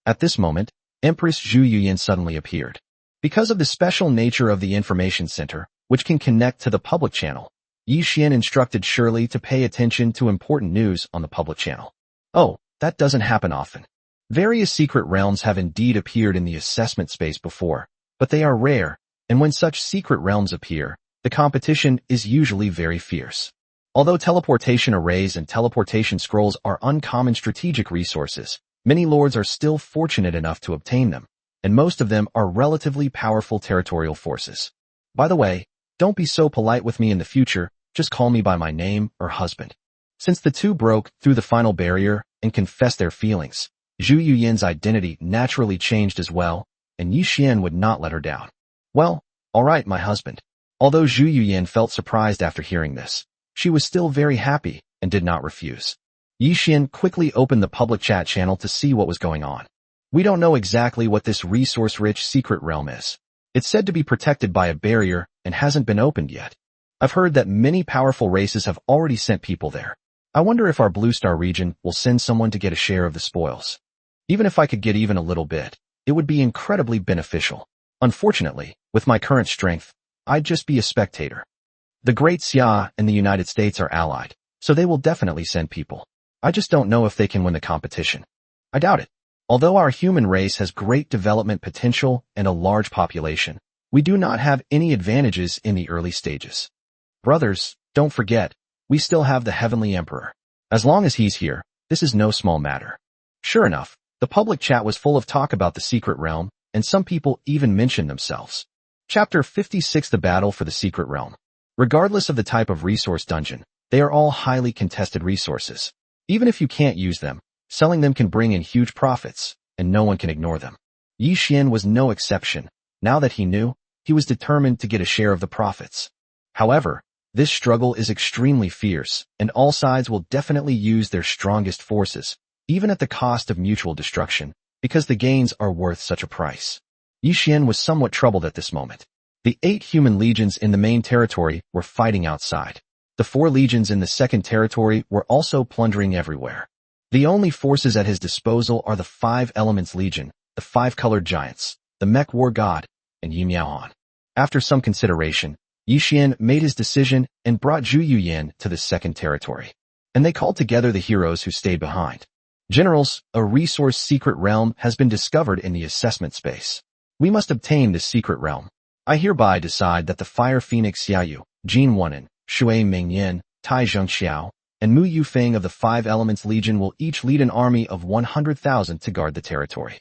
S1: At this moment, Empress Zhu Yuyan suddenly appeared. Because of the special nature of the information center, which can connect to the public channel, Yi Xian instructed Shirley to pay attention to important news on the public channel. Oh, that doesn't happen often. Various secret realms have indeed appeared in the assessment space before, but they are rare, and when such secret realms appear, the competition is usually very fierce. Although teleportation arrays and teleportation scrolls are uncommon strategic resources, many lords are still fortunate enough to obtain them, and most of them are relatively powerful territorial forces. By the way, don't be so polite with me in the future, just call me by my name or husband. Since the two broke through the final barrier and confessed their feelings, Zhu Yuyan's identity naturally changed as well, and Yi Xian would not let her down. Well, all right, my husband. Although Zhu Yuyan felt surprised after hearing this, she was still very happy and did not refuse. Yi Xian quickly opened the public chat channel to see what was going on. We don't know exactly what this resource-rich secret realm is. It's said to be protected by a barrier and hasn't been opened yet. I've heard that many powerful races have already sent people there. I wonder if our Blue Star region will send someone to get a share of the spoils. Even if I could get even a little bit, it would be incredibly beneficial. Unfortunately, with my current strength, I'd just be a spectator. The Great Xia and the United States are allied, so they will definitely send people. I just don't know if they can win the competition. I doubt it. Although our human race has great development potential and a large population, we do not have any advantages in the early stages. Brothers, don't forget, we still have the Heavenly Emperor. As long as he's here, this is no small matter. Sure enough, the public chat was full of talk about the secret realm, and some people even mentioned themselves. Chapter 56: The Battle for the Secret Realm. Regardless of the type of resource dungeon, they are all highly contested resources. Even if you can't use them, selling them can bring in huge profits, and no one can ignore them. Yi Xian was no exception. Now that he knew, he was determined to get a share of the profits. However, this struggle is extremely fierce, and all sides will definitely use their strongest forces, even at the cost of mutual destruction, because the gains are worth such a price. Yi Xian was somewhat troubled at this moment. The 8 human legions in the main territory were fighting outside. The 4 legions in the second territory were also plundering everywhere. The only forces at his disposal are the 5 Elements Legion, the 5 Colored Giants, the Mech War God, and Yi Miaohan. After some consideration, Yi Xian made his decision and brought Zhu Yuyan to the second territory. And they called together the heroes who stayed behind. Generals, a resource secret realm has been discovered in the assessment space. We must obtain this secret realm. I hereby decide that the Fire Phoenix Xiaoyu, Jin Wunan, Shui Mingyan, Tai Zhengxiao, and Mu Yufeng of the 5 Elements Legion will each lead an army of 100,000 to guard the territory.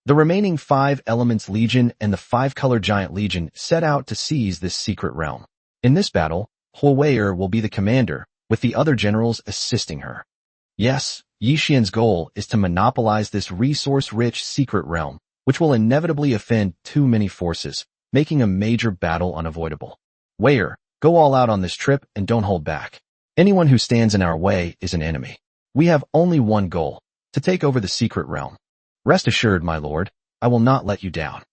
S1: The remaining 5 Elements Legion and the 5 Color Giant Legion set out to seize this secret realm. In this battle, Huo Wei'er will be the commander, with the other generals assisting her. Yes, Yi Xian's goal is to monopolize this resource-rich secret realm, which will inevitably offend too many forces, making a major battle unavoidable. Wei'er, go all out on this trip and don't hold back. Anyone who stands in our way is an enemy. We have only one goal, to take over the secret realm. Rest assured, my lord, I will not let you down.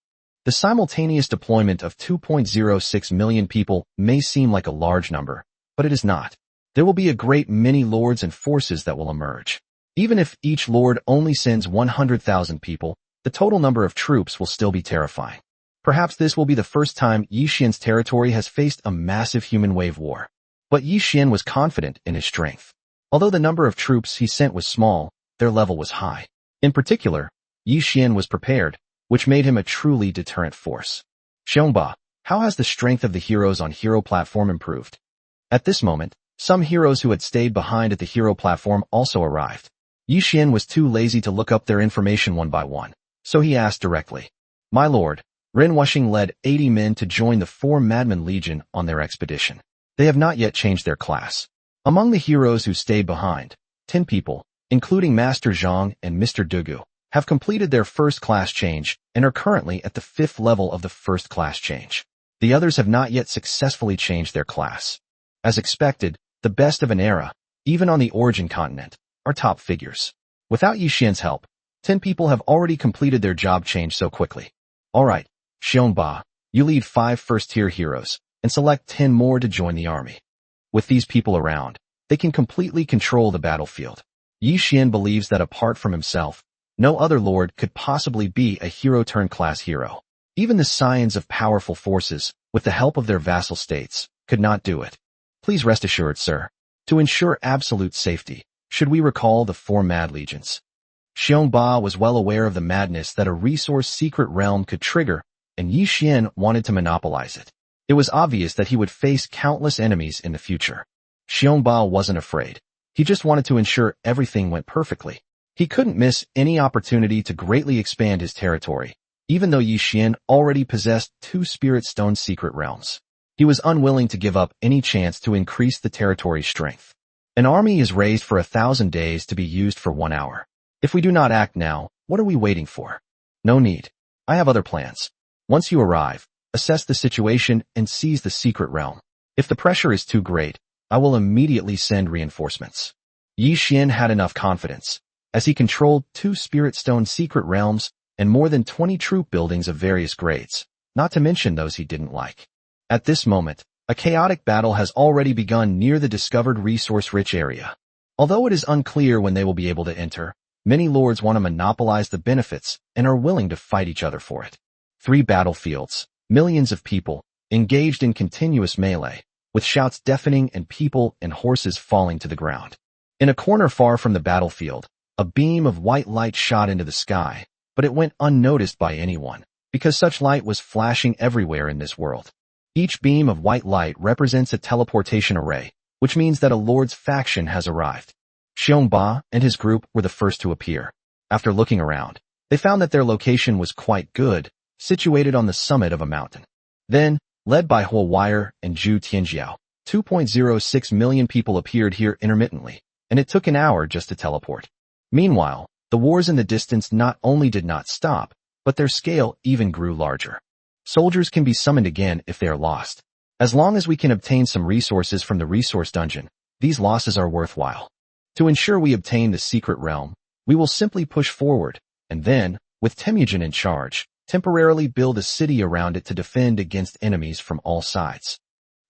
S1: The simultaneous deployment of 2.06 million people may seem like a large number, but it is not. There will be a great many lords and forces that will emerge. Even if each lord only sends 100,000 people, the total number of troops will still be terrifying. Perhaps this will be the first time Yi Xian's territory has faced a massive human wave war. But Yi Xian was confident in his strength. Although the number of troops he sent was small, their level was high. In particular, Yi Xian was prepared, which made him a truly deterrent force. Xiongba, how has the strength of the heroes on hero platform improved? At this moment, some heroes who had stayed behind at the hero platform also arrived. Yi Xian was too lazy to look up their information one by one, so he asked directly. My lord, Ren Wuxing led 80 men to join the 4 Madman Legion on their expedition. They have not yet changed their class. Among the heroes who stayed behind, 10 people, including Master Zhang and Mr. Dugu, have completed their first class change and are currently at the 5th level of the first class change. The others have not yet successfully changed their class. As expected, the best of an era, even on the origin continent, are top figures. Without Yi Xian's help, 10 people have already completed their job change so quickly. Alright, Xiongba, you lead 5 first-tier heroes, and select 10 more to join the army. With these people around, they can completely control the battlefield. Yi Xian believes that apart from himself, no other lord could possibly be a hero-turned-class hero. Even the scions of powerful forces, with the help of their vassal states, could not do it. Please rest assured, sir. To ensure absolute safety, should we recall the 4 Mad Legions? Xiongba was well aware of the madness that a resource secret realm could trigger, and Yi Xian wanted to monopolize it. It was obvious that he would face countless enemies in the future. Xiongba wasn't afraid. He just wanted to ensure everything went perfectly. He couldn't miss any opportunity to greatly expand his territory, even though Yi Xian already possessed 2 Spirit Stone secret realms. He was unwilling to give up any chance to increase the territory's strength. An army is raised for 1,000 days to be used for 1 hour. If we do not act now, what are we waiting for? No need. I have other plans. Once you arrive, assess the situation and seize the secret realm. If the pressure is too great, I will immediately send reinforcements. Yi Xian had enough confidence, as he controlled 2 Spirit Stone secret realms and more than 20 troop buildings of various grades, not to mention those he didn't like. At this moment, a chaotic battle has already begun near the discovered resource-rich area. Although it is unclear when they will be able to enter, many lords want to monopolize the benefits and are willing to fight each other for it. 3 battlefields, millions of people, engaged in continuous melee, with shouts deafening and people and horses falling to the ground. In a corner far from the battlefield, a beam of white light shot into the sky, but it went unnoticed by anyone, because such light was flashing everywhere in this world. Each beam of white light represents a teleportation array, which means that a lord's faction has arrived. Xiongba and his group were the first to appear. After looking around, they found that their location was quite good, situated on the summit of a mountain. Then, led by Huo Wire and Zhu Tianjiao, 2.06 million people appeared here intermittently, and it took an hour just to teleport. Meanwhile, the wars in the distance not only did not stop, but their scale even grew larger. Soldiers can be summoned again if they are lost. As long as we can obtain some resources from the resource dungeon, these losses are worthwhile. To ensure we obtain the secret realm, we will simply push forward, and then, with Temujin in charge, temporarily build a city around it to defend against enemies from all sides.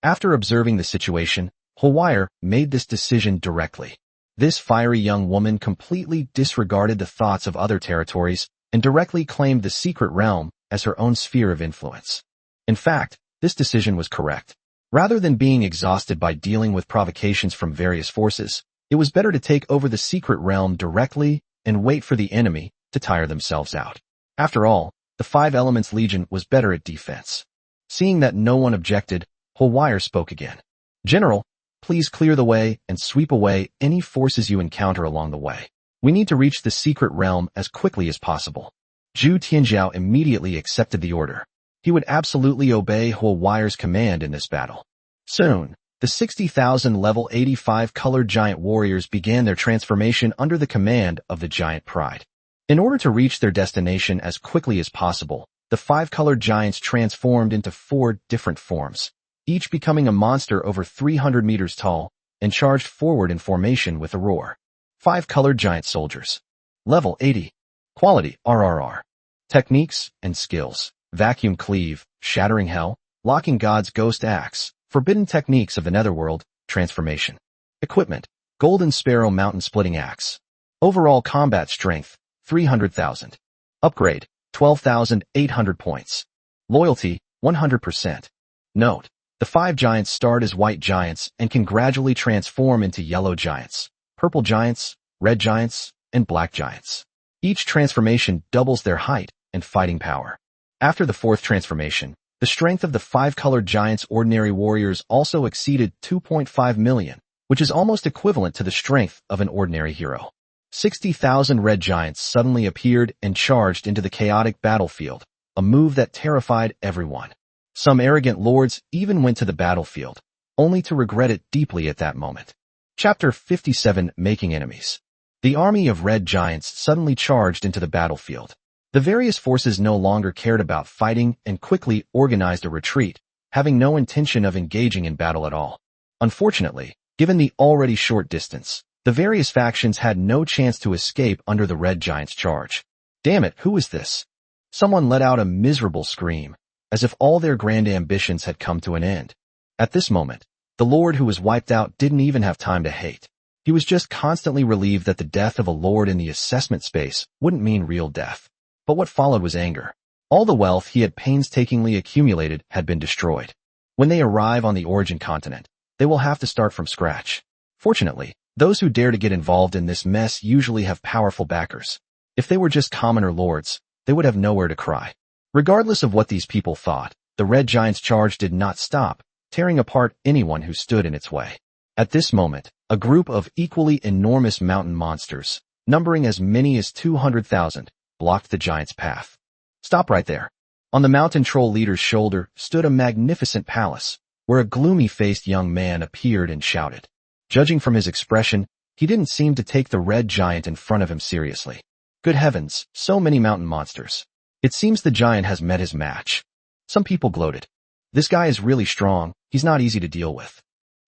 S1: After observing the situation, Huowire made this decision directly. This fiery young woman completely disregarded the thoughts of other territories and directly claimed the secret realm as her own sphere of influence. In fact, this decision was correct. Rather than being exhausted by dealing with provocations from various forces, it was better to take over the secret realm directly and wait for the enemy to tire themselves out. After all, the 5 Elements Legion was better at defense. Seeing that no one objected, Huowire spoke again. General, please clear the way and sweep away any forces you encounter along the way. We need to reach the secret realm as quickly as possible. Zhu Tianjiao immediately accepted the order. He would absolutely obey Huowire's command in this battle. Soon, the 60,000 level 85 colored giant warriors began their transformation under the command of the giant Pride. In order to reach their destination as quickly as possible, the 5 colored giants transformed into 4 different forms, each becoming a monster over 300 meters tall, and charged forward in formation with a roar. 5 colored giant soldiers. Level 80. Quality RRR. Techniques and skills. Vacuum Cleave, Shattering Hell, Locking God's Ghost Axe, Forbidden Techniques of the Netherworld, Transformation. Equipment, Golden Sparrow Mountain Splitting Axe. Overall Combat Strength, 300,000. Upgrade, 12,800 points. Loyalty, 100%. Note, the 5 giants start as white giants and can gradually transform into yellow giants. purple giants, red giants, and black giants. Each transformation doubles their height and fighting power. After the fourth transformation, the strength of the five-colored giants' ordinary warriors also exceeded 2.5 million, which is almost equivalent to the strength of an ordinary hero. 60,000 red giants suddenly appeared and charged into the chaotic battlefield, a move that terrified everyone. Some arrogant lords even went to the battlefield, only to regret it deeply at that moment. Chapter 57: Making Enemies. The army of red giants suddenly charged into the battlefield. The various forces no longer cared about fighting and quickly organized a retreat, having no intention of engaging in battle at all. Unfortunately, given the already short distance, the various factions had no chance to escape under the red giants' charge. Damn it, who is this? Someone let out a miserable scream, as if all their grand ambitions had come to an end. At this moment, the lord who was wiped out didn't even have time to hate. He was just constantly relieved that the death of a lord in the assessment space wouldn't mean real death. But what followed was anger. All the wealth he had painstakingly accumulated had been destroyed. When they arrive on the origin continent, they will have to start from scratch. Fortunately, those who dare to get involved in this mess usually have powerful backers. If they were just commoner lords, they would have nowhere to cry. Regardless of what these people thought, the red giant's charge did not stop, tearing apart anyone who stood in its way. At this moment, a group of equally enormous mountain monsters, numbering as many as 200,000, blocked the giant's path. Stop right there. On the mountain troll leader's shoulder stood a magnificent palace, where a gloomy-faced young man appeared and shouted. Judging from his expression, he didn't seem to take the red giant in front of him seriously. Good heavens, so many mountain monsters. It seems the giant has met his match. Some people gloated. This guy is really strong, he's not easy to deal with.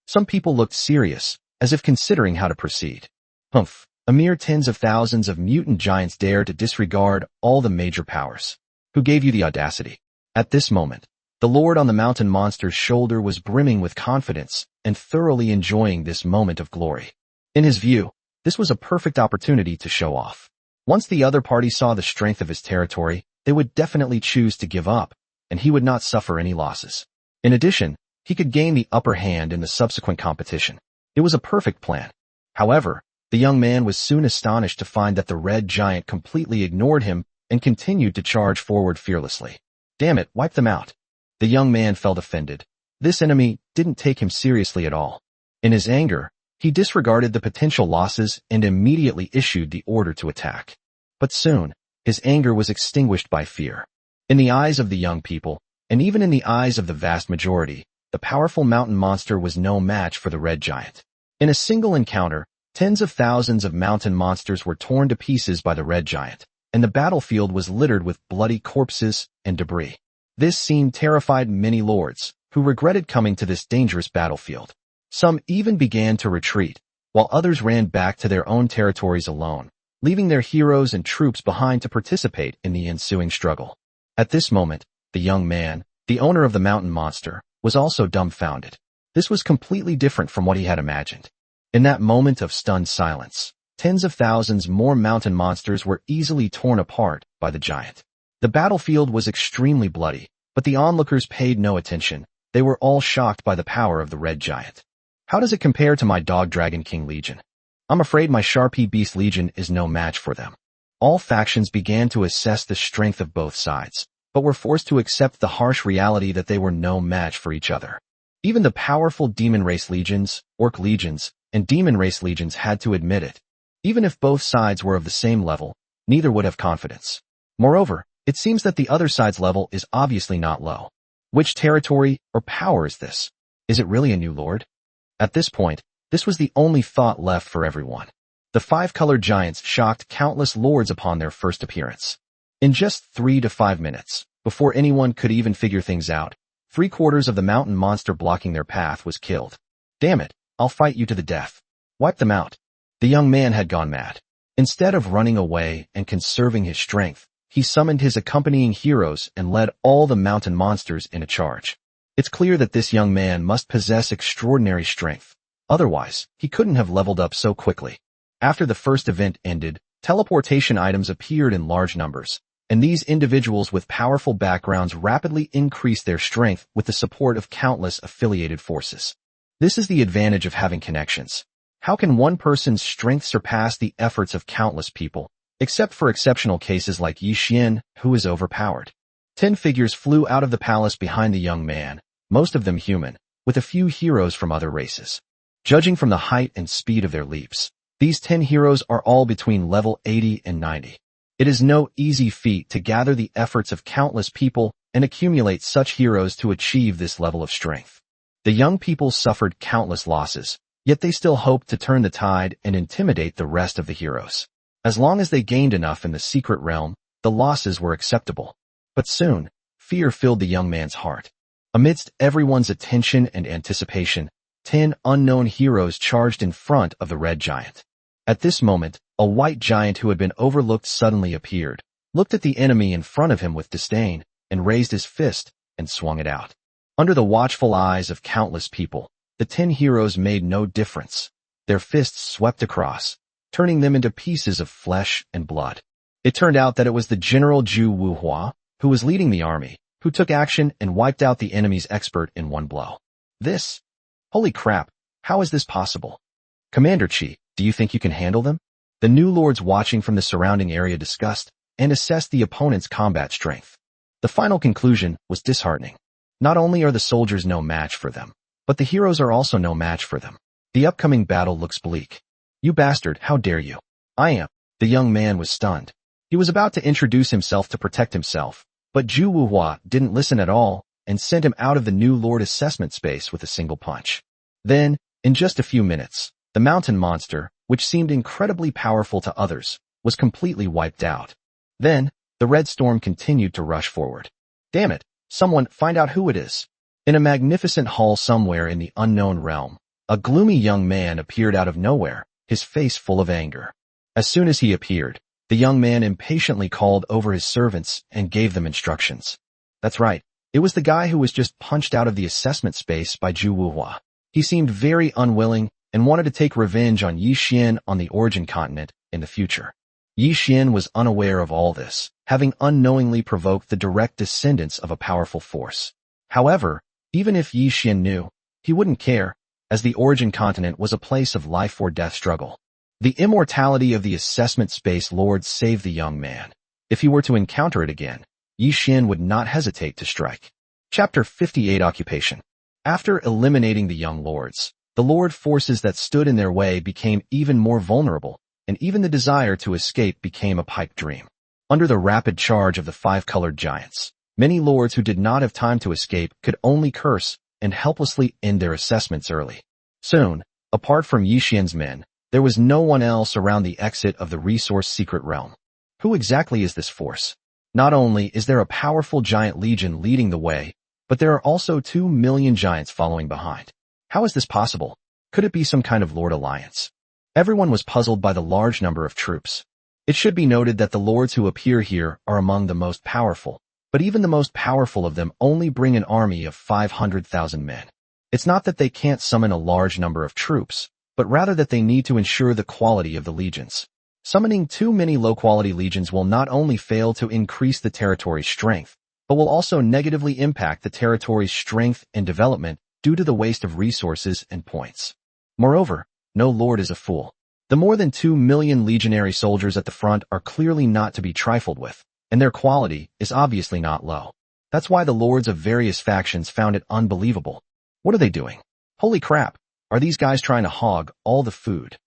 S1: Some people looked serious, as if considering how to proceed. Humph, a mere tens of thousands of mutant giants dare to disregard all the major powers. Who gave you the audacity? At this moment, the lord on the mountain monster's shoulder was brimming with confidence and thoroughly enjoying this moment of glory. In his view, this was a perfect opportunity to show off. Once the other party saw the strength of his territory, they would definitely choose to give up, and he would not suffer any losses. In addition, he could gain the upper hand in the subsequent competition. It was a perfect plan. However, the young man was soon astonished to find that the red giant completely ignored him and continued to charge forward fearlessly. Damn it, wipe them out. The young man felt offended. This enemy didn't take him seriously at all. In his anger, he disregarded the potential losses and immediately issued the order to attack. But soon, his anger was extinguished by fear. In the eyes of the young people, and even in the eyes of the vast majority, the powerful mountain monster was no match for the red giant. In a single encounter, tens of thousands of mountain monsters were torn to pieces by the red giant, and the battlefield was littered with bloody corpses and debris. This scene terrified many lords, who regretted coming to this dangerous battlefield. Some even began to retreat, while others ran back to their own territories alone, leaving their heroes and troops behind to participate in the ensuing struggle. At this moment, the young man, the owner of the mountain monster, was also dumbfounded. This was completely different from what he had imagined. In that moment of stunned silence, tens of thousands more mountain monsters were easily torn apart by the giant. The battlefield was extremely bloody, but the onlookers paid no attention. They were all shocked by the power of the red giant. How does it compare to my Dog Dragon King Legion? I'm afraid my Sharpie Beast Legion is no match for them. All factions began to assess the strength of both sides, but were forced to accept the harsh reality that they were no match for each other. Even the powerful demon race legions, orc legions, and demon race legions had to admit it. Even if both sides were of the same level, neither would have confidence. Moreover, it seems that the other side's level is obviously not low. Which territory or power is this? Is it really a new lord? At this point, this was the only thought left for everyone. The five-colored giants shocked countless lords upon their first appearance. In just 3 to 5 minutes, before anyone could even figure things out, 3/4 of the mountain monster blocking their path was killed. Damn it, I'll fight you to the death. Wipe them out. The young man had gone mad. Instead of running away and conserving his strength, he summoned his accompanying heroes and led all the mountain monsters in a charge. It's clear that this young man must possess extraordinary strength. Otherwise, he couldn't have leveled up so quickly. After the first event ended, teleportation items appeared in large numbers, and these individuals with powerful backgrounds rapidly increased their strength with the support of countless affiliated forces. This is the advantage of having connections. How can one person's strength surpass the efforts of countless people, except for exceptional cases like Yi Xian, who is overpowered? 10 figures flew out of the palace behind the young man, most of them human, with a few heroes from other races. Judging from the height and speed of their leaps, these 10 heroes are all between level 80 and 90. It is no easy feat to gather the efforts of countless people and accumulate such heroes to achieve this level of strength. The young people suffered countless losses, yet they still hoped to turn the tide and intimidate the rest of the heroes. As long as they gained enough in the secret realm, the losses were acceptable. But soon, fear filled the young man's heart. Amidst everyone's attention and anticipation, 10 unknown heroes charged in front of the red giant. At this moment, a white giant who had been overlooked suddenly appeared, looked at the enemy in front of him with disdain, and raised his fist and swung it out. Under the watchful eyes of countless people, the 10 heroes made no difference. Their fists swept across, turning them into pieces of flesh and blood. It turned out that it was the General Zhu Wuhua, who was leading the army, who took action and wiped out the enemy's expert in one blow. Holy crap, how is this possible? Commander Chi, do you think you can handle them? The new lords watching from the surrounding area discussed and assessed the opponent's combat strength. The final conclusion was disheartening. Not only are the soldiers no match for them, but the heroes are also no match for them. The upcoming battle looks bleak. You bastard, how dare you? I am. The young man was stunned. He was about to introduce himself to protect himself, but Zhu Wuhua didn't listen at all and sent him out of the new lord assessment space with a single punch. Then, in just a few minutes, the mountain monster, which seemed incredibly powerful to others, was completely wiped out. Then, the red storm continued to rush forward. Damn it, someone find out who it is. In a magnificent hall somewhere in the unknown realm, a gloomy young man appeared out of nowhere, his face full of anger. As soon as he appeared, the young man impatiently called over his servants and gave them instructions. That's right, it was the guy who was just punched out of the assessment space by Zhu Wuhua. He seemed very unwilling and wanted to take revenge on Yi Xian on the origin continent in the future. Yi Xian was unaware of all this, having unknowingly provoked the direct descendants of a powerful force. However, even if Yi Xian knew, he wouldn't care, as the origin continent was a place of life or death struggle. The immortality of the assessment space lord saved the young man. If he were to encounter it again, Yi Xian would not hesitate to strike. Chapter 58 Occupation. After eliminating the young lords, the lord forces that stood in their way became even more vulnerable, and even the desire to escape became a pipe dream. Under the rapid charge of the 5-colored giants, many lords who did not have time to escape could only curse and helplessly end their assessments early. Soon, apart from Yi Xian's men, there was no one else around the exit of the resource secret realm. Who exactly is this force? Not only is there a powerful giant legion leading the way, but there are also 2 million giants following behind. How is this possible? Could it be some kind of lord alliance? Everyone was puzzled by the large number of troops. It should be noted that the lords who appear here are among the most powerful, but even the most powerful of them only bring an army of 500,000 men. It's not that they can't summon a large number of troops, but rather that they need to ensure the quality of the legions. Summoning too many low-quality legions will not only fail to increase the territory's strength, but will also negatively impact the territory's strength and development due to the waste of resources and points. Moreover, no lord is a fool. The more than 2 million legionary soldiers at the front are clearly not to be trifled with, and their quality is obviously not low. That's why the lords of various factions found it unbelievable. What are they doing? Holy crap, are these guys trying to hog all the food?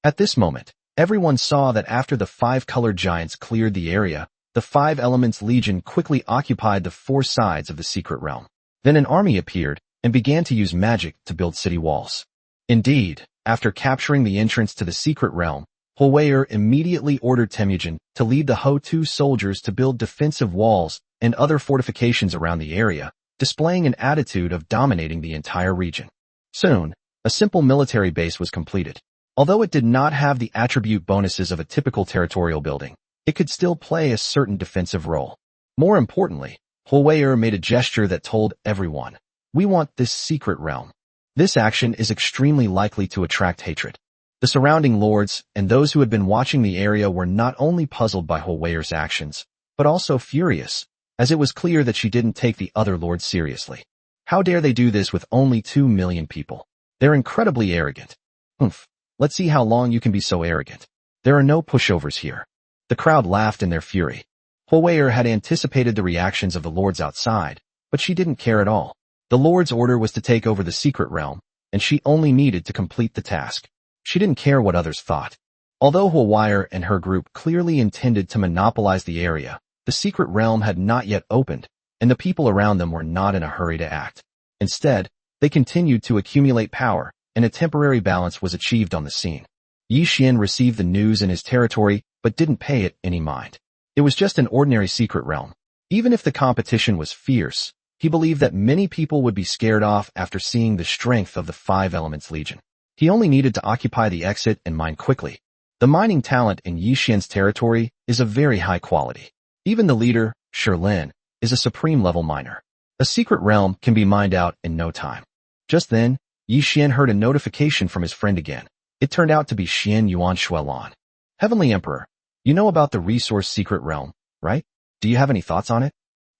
S1: At this moment, everyone saw that after the 5-colored giants cleared the area, the 5 Elements Legion quickly occupied the 4 sides of the secret realm. Then an army appeared and began to use magic to build city walls. Indeed, after capturing the entrance to the secret realm, Huier immediately ordered Temujin to lead the Ho-Tu soldiers to build defensive walls and other fortifications around the area, displaying an attitude of dominating the entire region. Soon, a simple military base was completed. Although it did not have the attribute bonuses of a typical territorial building, it could still play a certain defensive role. More importantly, Huier made a gesture that told everyone, "We want this secret realm." This action is extremely likely to attract hatred. The surrounding lords and those who had been watching the area were not only puzzled by Huier's actions, but also furious, as it was clear that she didn't take the other lords seriously. How dare they do this with only 2 million people? They're incredibly arrogant. Humph. Let's see how long you can be so arrogant. There are no pushovers here. The crowd laughed in their fury. Huoyer had anticipated the reactions of the lords outside, but she didn't care at all. The lord's order was to take over the secret realm, and she only needed to complete the task. She didn't care what others thought. Although Huoyer and her group clearly intended to monopolize the area, the secret realm had not yet opened, and the people around them were not in a hurry to act. Instead, they continued to accumulate power, and a temporary balance was achieved on the scene. Yi Xian received the news in his territory, but didn't pay it any mind. It was just an ordinary secret realm. Even if the competition was fierce, he believed that many people would be scared off after seeing the strength of the Five Elements Legion. He only needed to occupy the exit and mine quickly. The mining talent in Yi Xian's territory is of very high quality. Even the leader, Lin, is a supreme-level miner. A secret realm can be mined out in no time. Just then, Yi Xian heard a notification from his friend again. It turned out to be Xian Yuan Xuelan. Heavenly Emperor, you know about the resource secret realm, right? Do you have any thoughts on it?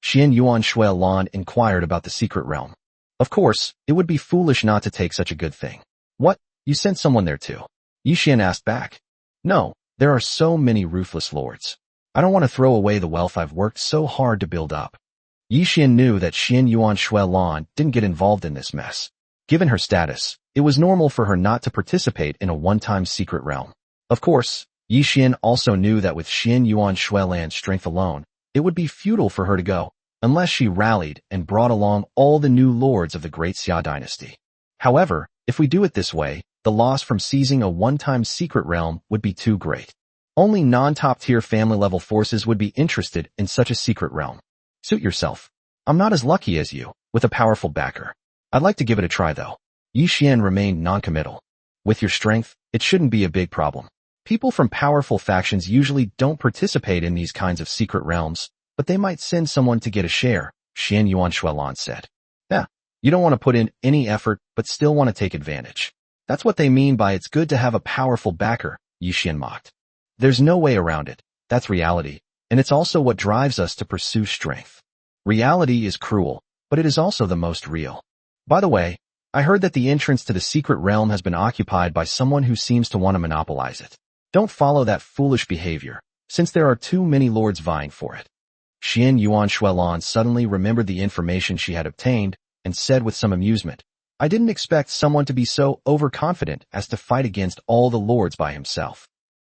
S1: Xian Yuan Xuelan inquired about the secret realm. Of course, it would be foolish not to take such a good thing. What? You sent someone there too? Yi Xian asked back. No, there are so many ruthless lords. I don't want to throw away the wealth I've worked so hard to build up. Yi Xian knew that Xian Yuan Xuelan didn't get involved in this mess. Given her status, it was normal for her not to participate in a one-time secret realm. Of course, Yi Xian also knew that with Xian Yuan Xuelan's strength alone, it would be futile for her to go, unless she rallied and brought along all the new lords of the Great Xia dynasty. However, if we do it this way, the loss from seizing a one-time secret realm would be too great. Only non-top-tier family-level forces would be interested in such a secret realm. Suit yourself. I'm not as lucky as you, with a powerful backer. I'd like to give it a try though. Yi Xian remained non-committal. With your strength, it shouldn't be a big problem. People from powerful factions usually don't participate in these kinds of secret realms, but they might send someone to get a share, Xian Yuan Xuelan said. Yeah, you don't want to put in any effort, but still want to take advantage. That's what they mean by it's good to have a powerful backer, Yi Xian mocked. There's no way around it. That's reality, and it's also what drives us to pursue strength. Reality is cruel, but it is also the most real. By the way, I heard that the entrance to the secret realm has been occupied by someone who seems to want to monopolize it. Don't follow that foolish behavior, since there are too many lords vying for it. Xian Yuan Xuelan suddenly remembered the information she had obtained and said with some amusement, I didn't expect someone to be so overconfident as to fight against all the lords by himself.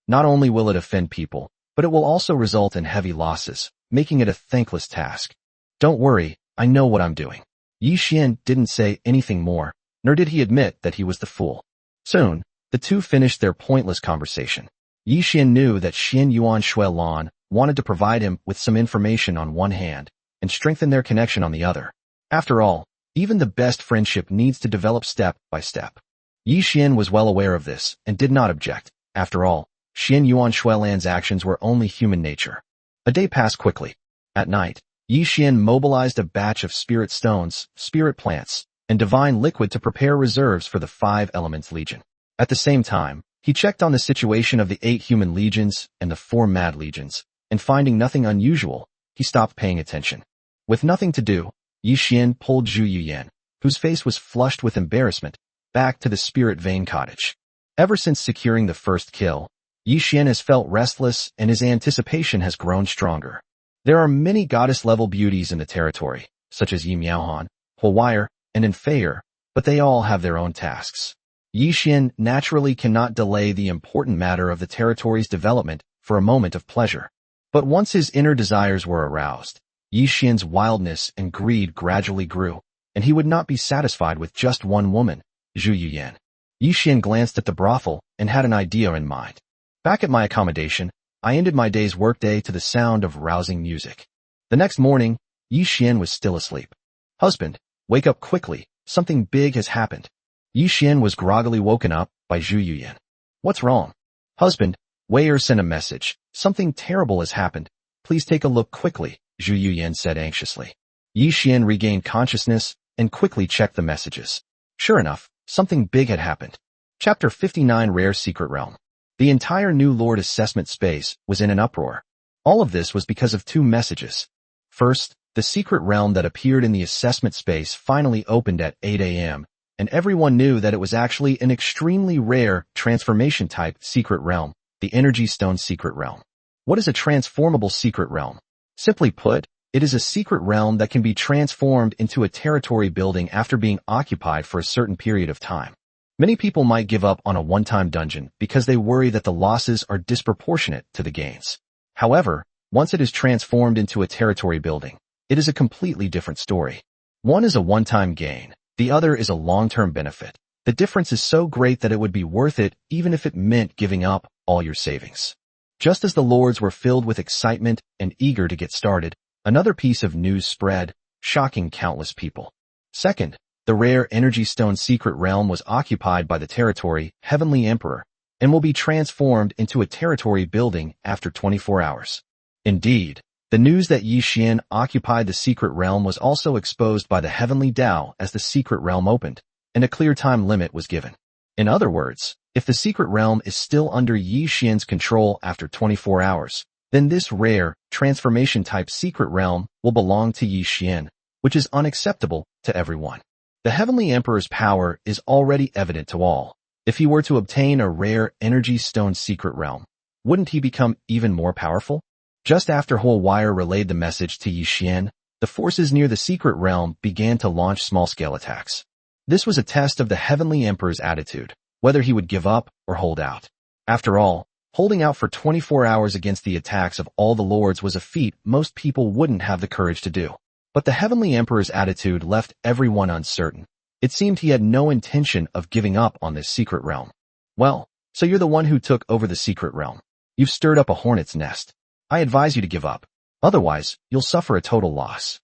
S1: Not only will it offend people, but it will also result in heavy losses, making it a thankless task. Don't worry, I know what I'm doing. Yi Xian didn't say anything more, nor did he admit that he was the fool. Soon, the two finished their pointless conversation. Yi Xian knew that Xian Yuan Xuelan wanted to provide him with some information on one hand and strengthen their connection on the other. After all, even the best friendship needs to develop step by step. Yi Xian was well aware of this and did not object. After all, Xian Yuan Xuelan's actions were only human nature. A day passed quickly. At night, Yi Xian mobilized a batch of spirit stones, spirit plants, and divine liquid to prepare reserves for the Five Elements Legion. At the same time, he checked on the situation of the 8 human legions and the 4 mad legions, and finding nothing unusual, he stopped paying attention. With nothing to do, Yi Xian pulled Zhu Yuyan, whose face was flushed with embarrassment, back to the Spirit Vein cottage. Ever since securing the first kill, Yi Xian has felt restless and his anticipation has grown stronger. There are many goddess-level beauties in the territory, such as Yi Miaohan, Huoyer, and Infeir, but they all have their own tasks. Yi Xian naturally cannot delay the important matter of the territory's development for a moment of pleasure. But once his inner desires were aroused, Yi Xian's wildness and greed gradually grew, and he would not be satisfied with just one woman, Zhu Yuyan. Yi Xian glanced at the brothel and had an idea in mind. Back at my accommodation, I ended my day's workday to the sound of rousing music. The next morning, Yi Xian was still asleep. Husband, wake up quickly, something big has happened. Yi Xian was groggily woken up by Zhu Yuyan. What's wrong? Husband, Wei sent a message. Something terrible has happened. Please take a look quickly, Zhu Yuyan said anxiously. Yi Xian regained consciousness and quickly checked the messages. Sure enough, something big had happened. Chapter 59 Rare Secret Realm. The entire New Lord assessment space was in an uproar. All of this was because of 2 messages. First, the secret realm that appeared in the assessment space finally opened at 8 a.m., and everyone knew that it was actually an extremely rare transformation-type secret realm, the Energy Stone Secret Realm. What is a transformable secret realm? Simply put, it is a secret realm that can be transformed into a territory building after being occupied for a certain period of time. Many people might give up on a one-time dungeon because they worry that the losses are disproportionate to the gains. However, once it is transformed into a territory building, it is a completely different story. One is a one-time gain, the other is a long-term benefit. The difference is so great that it would be worth it even if it meant giving up all your savings. Just as the lords were filled with excitement and eager to get started, another piece of news spread, shocking countless people. Second, the rare Energy Stone Secret Realm was occupied by the territory Heavenly Emperor and will be transformed into a territory building after 24 hours. Indeed, the news that Yi Xian occupied the secret realm was also exposed by the Heavenly Tao as the secret realm opened, and a clear time limit was given. In other words, if the secret realm is still under Yi Xian's control after 24 hours, then this rare, transformation-type secret realm will belong to Yi Xian, which is unacceptable to everyone. The Heavenly Emperor's power is already evident to all. If he were to obtain a rare Energy Stone Secret Realm, wouldn't he become even more powerful? Just after Whole Wire relayed the message to Yi Xian, the forces near the secret realm began to launch small-scale attacks. This was a test of the Heavenly Emperor's attitude, whether he would give up or hold out. After all, holding out for 24 hours against the attacks of all the lords was a feat most people wouldn't have the courage to do. But the Heavenly Emperor's attitude left everyone uncertain. It seemed he had no intention of giving up on this secret realm. Well, so you're the one who took over the secret realm. You've stirred up a hornet's nest. I advise you to give up. Otherwise, you'll suffer a total loss.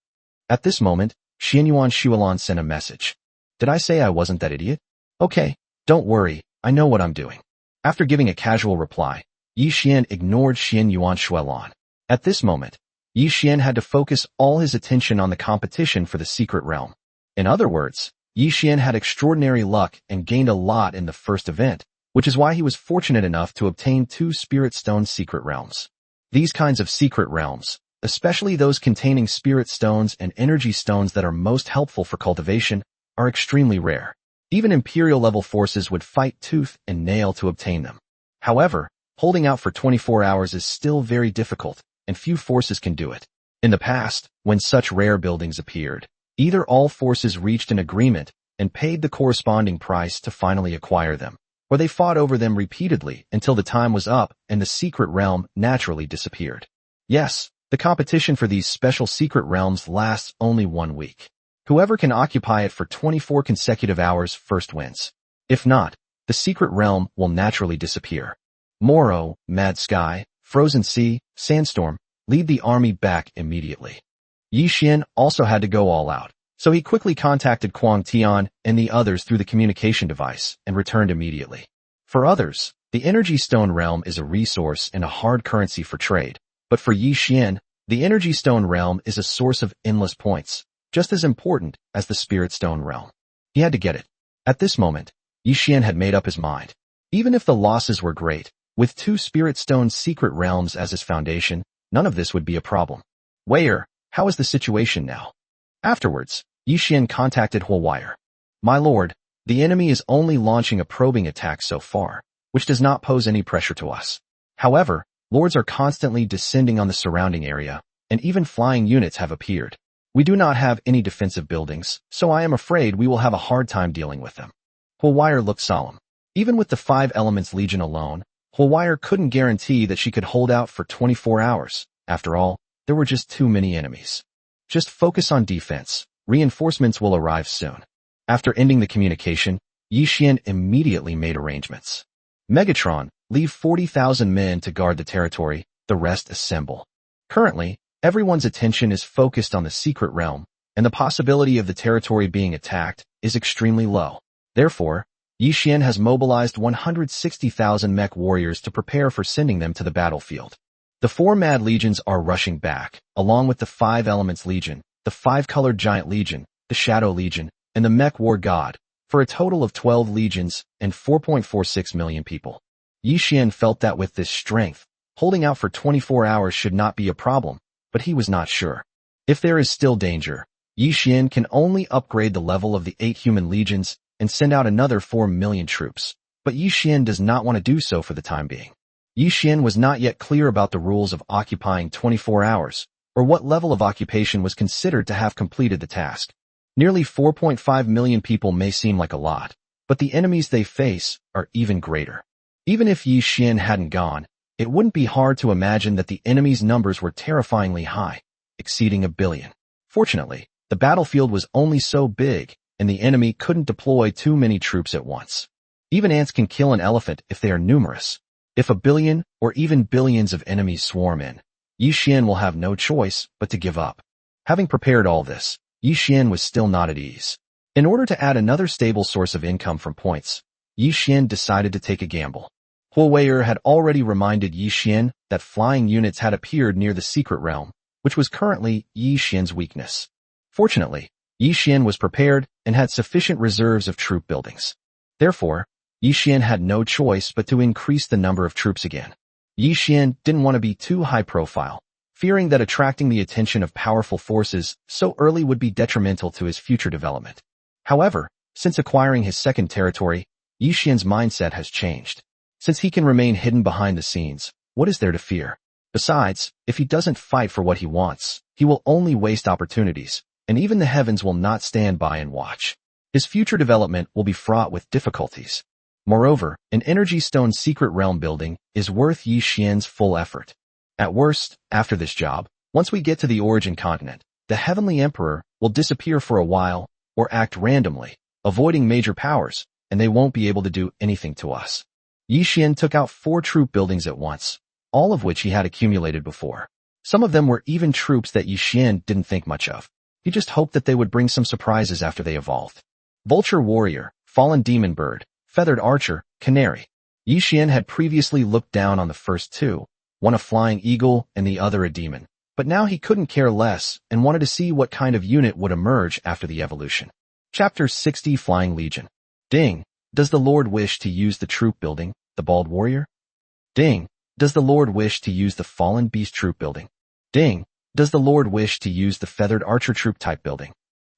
S1: At this moment, Xianyuan Shualan sent a message. Did I say I wasn't that idiot? Okay, don't worry, I know what I'm doing. After giving a casual reply, Yi Xian ignored Xianyuan Shualan. At this moment, Yi Xian had to focus all his attention on the competition for the secret realm. In other words, Yi Xian had extraordinary luck and gained a lot in the first event, which is why he was fortunate enough to obtain 2 Spirit Stone secret realms. These kinds of secret realms, especially those containing spirit stones and energy stones that are most helpful for cultivation, are extremely rare. Even Imperial-level forces would fight tooth and nail to obtain them. However, holding out for 24 hours is still very difficult, and few forces can do it. In the past, when such rare buildings appeared, either all forces reached an agreement and paid the corresponding price to finally acquire them, or they fought over them repeatedly until the time was up and the secret realm naturally disappeared. Yes, the competition for these special secret realms lasts only 1 week. Whoever can occupy it for 24 consecutive hours first wins. If not, the secret realm will naturally disappear. Moro, Mad Sky, Frozen Sea, Sandstorm, lead the army back immediately. Yi Xian also had to go all out, so he quickly contacted Kuang Tian and the others through the communication device and returned immediately. For others, the Energy Stone Realm is a resource and a hard currency for trade, but for Yi Xian, the Energy Stone Realm is a source of endless points, just as important as the Spirit Stone Realm. He had to get it. At this moment, Yi Xian had made up his mind. Even if the losses were great, with 2 Spirit Stone secret realms as his foundation, none of this would be a problem. Wayer, how is the situation now? Afterwards, Yi Xian contacted Whole Wire. My lord, the enemy is only launching a probing attack so far, which does not pose any pressure to us. However, lords are constantly descending on the surrounding area, and even flying units have appeared. We do not have any defensive buildings, so I am afraid we will have a hard time dealing with them. Whole Wire looked solemn. Even with the 5 Elements Legion alone, Whole Wire couldn't guarantee that she could hold out for 24 hours. After all, there were just too many enemies. Just focus on defense. Reinforcements will arrive soon. After ending the communication, Yi Xian immediately made arrangements. Megatron, leave 40,000 men to guard the territory, the rest assemble. Currently, everyone's attention is focused on the secret realm, and the possibility of the territory being attacked is extremely low. Therefore, Yi Xian has mobilized 160,000 mech warriors to prepare for sending them to the battlefield. The 4 Mad Legions are rushing back, along with the 5 Elements Legion, the 5-Colored Giant Legion, the Shadow Legion, and the Mech War God, for a total of 12 legions and 4.46 million people. Yi Xian felt that with this strength, holding out for 24 hours should not be a problem, but he was not sure. If there is still danger, Yi Xian can only upgrade the level of the 8 human legions and send out another 4 million troops. But Yi Xian does not want to do so for the time being. Yi Xian was not yet clear about the rules of occupying 24 hours, or what level of occupation was considered to have completed the task. Nearly 4.5 million people may seem like a lot, but the enemies they face are even greater. Even if Yi Xian hadn't gone, it wouldn't be hard to imagine that the enemies' numbers were terrifyingly high, exceeding 1 billion. Fortunately, the battlefield was only so big, and the enemy couldn't deploy too many troops at once. Even ants can kill an elephant if they are numerous. If 1 billion, or even billions of enemies swarm in, Yi Xian will have no choice but to give up. Having prepared all this, Yi Xian was still not at ease. In order to add another stable source of income from points, Yi Xian decided to take a gamble. Huo Wei'er had already reminded Yi Xian that flying units had appeared near the secret realm, which was currently Yi Xian's weakness. Fortunately, Yi Xian was prepared and had sufficient reserves of troop buildings. Therefore, Yi Xian had no choice but to increase the number of troops again. Yi Xian didn't want to be too high profile, fearing that attracting the attention of powerful forces so early would be detrimental to his future development. However, since acquiring his second territory, Yi Xian's mindset has changed. Since he can remain hidden behind the scenes, what is there to fear? Besides, if he doesn't fight for what he wants, he will only waste opportunities, and even the heavens will not stand by and watch. His future development will be fraught with difficulties. Moreover, an energy stone secret realm building is worth Yi Xian's full effort. At worst, after this job, once we get to the origin continent, the Heavenly Emperor will disappear for a while, or act randomly, avoiding major powers, and they won't be able to do anything to us. Yi Xian took out 4 troop buildings at once, all of which he had accumulated before. Some of them were even troops that Yi Xian didn't think much of. He just hoped that they would bring some surprises after they evolved. Vulture Warrior, Fallen Demon Bird, Feathered Archer, Canary. Yi Xian had previously looked down on the first 2, one a flying eagle and the other a demon, but now he couldn't care less and wanted to see what kind of unit would emerge after the evolution. Chapter 60 Flying Legion. Ding. Does the Lord wish to use the troop building, the Bald Warrior? Ding. Does the Lord wish to use the Fallen Beast troop building? Ding. Does the Lord wish to use the Feathered Archer troop type building?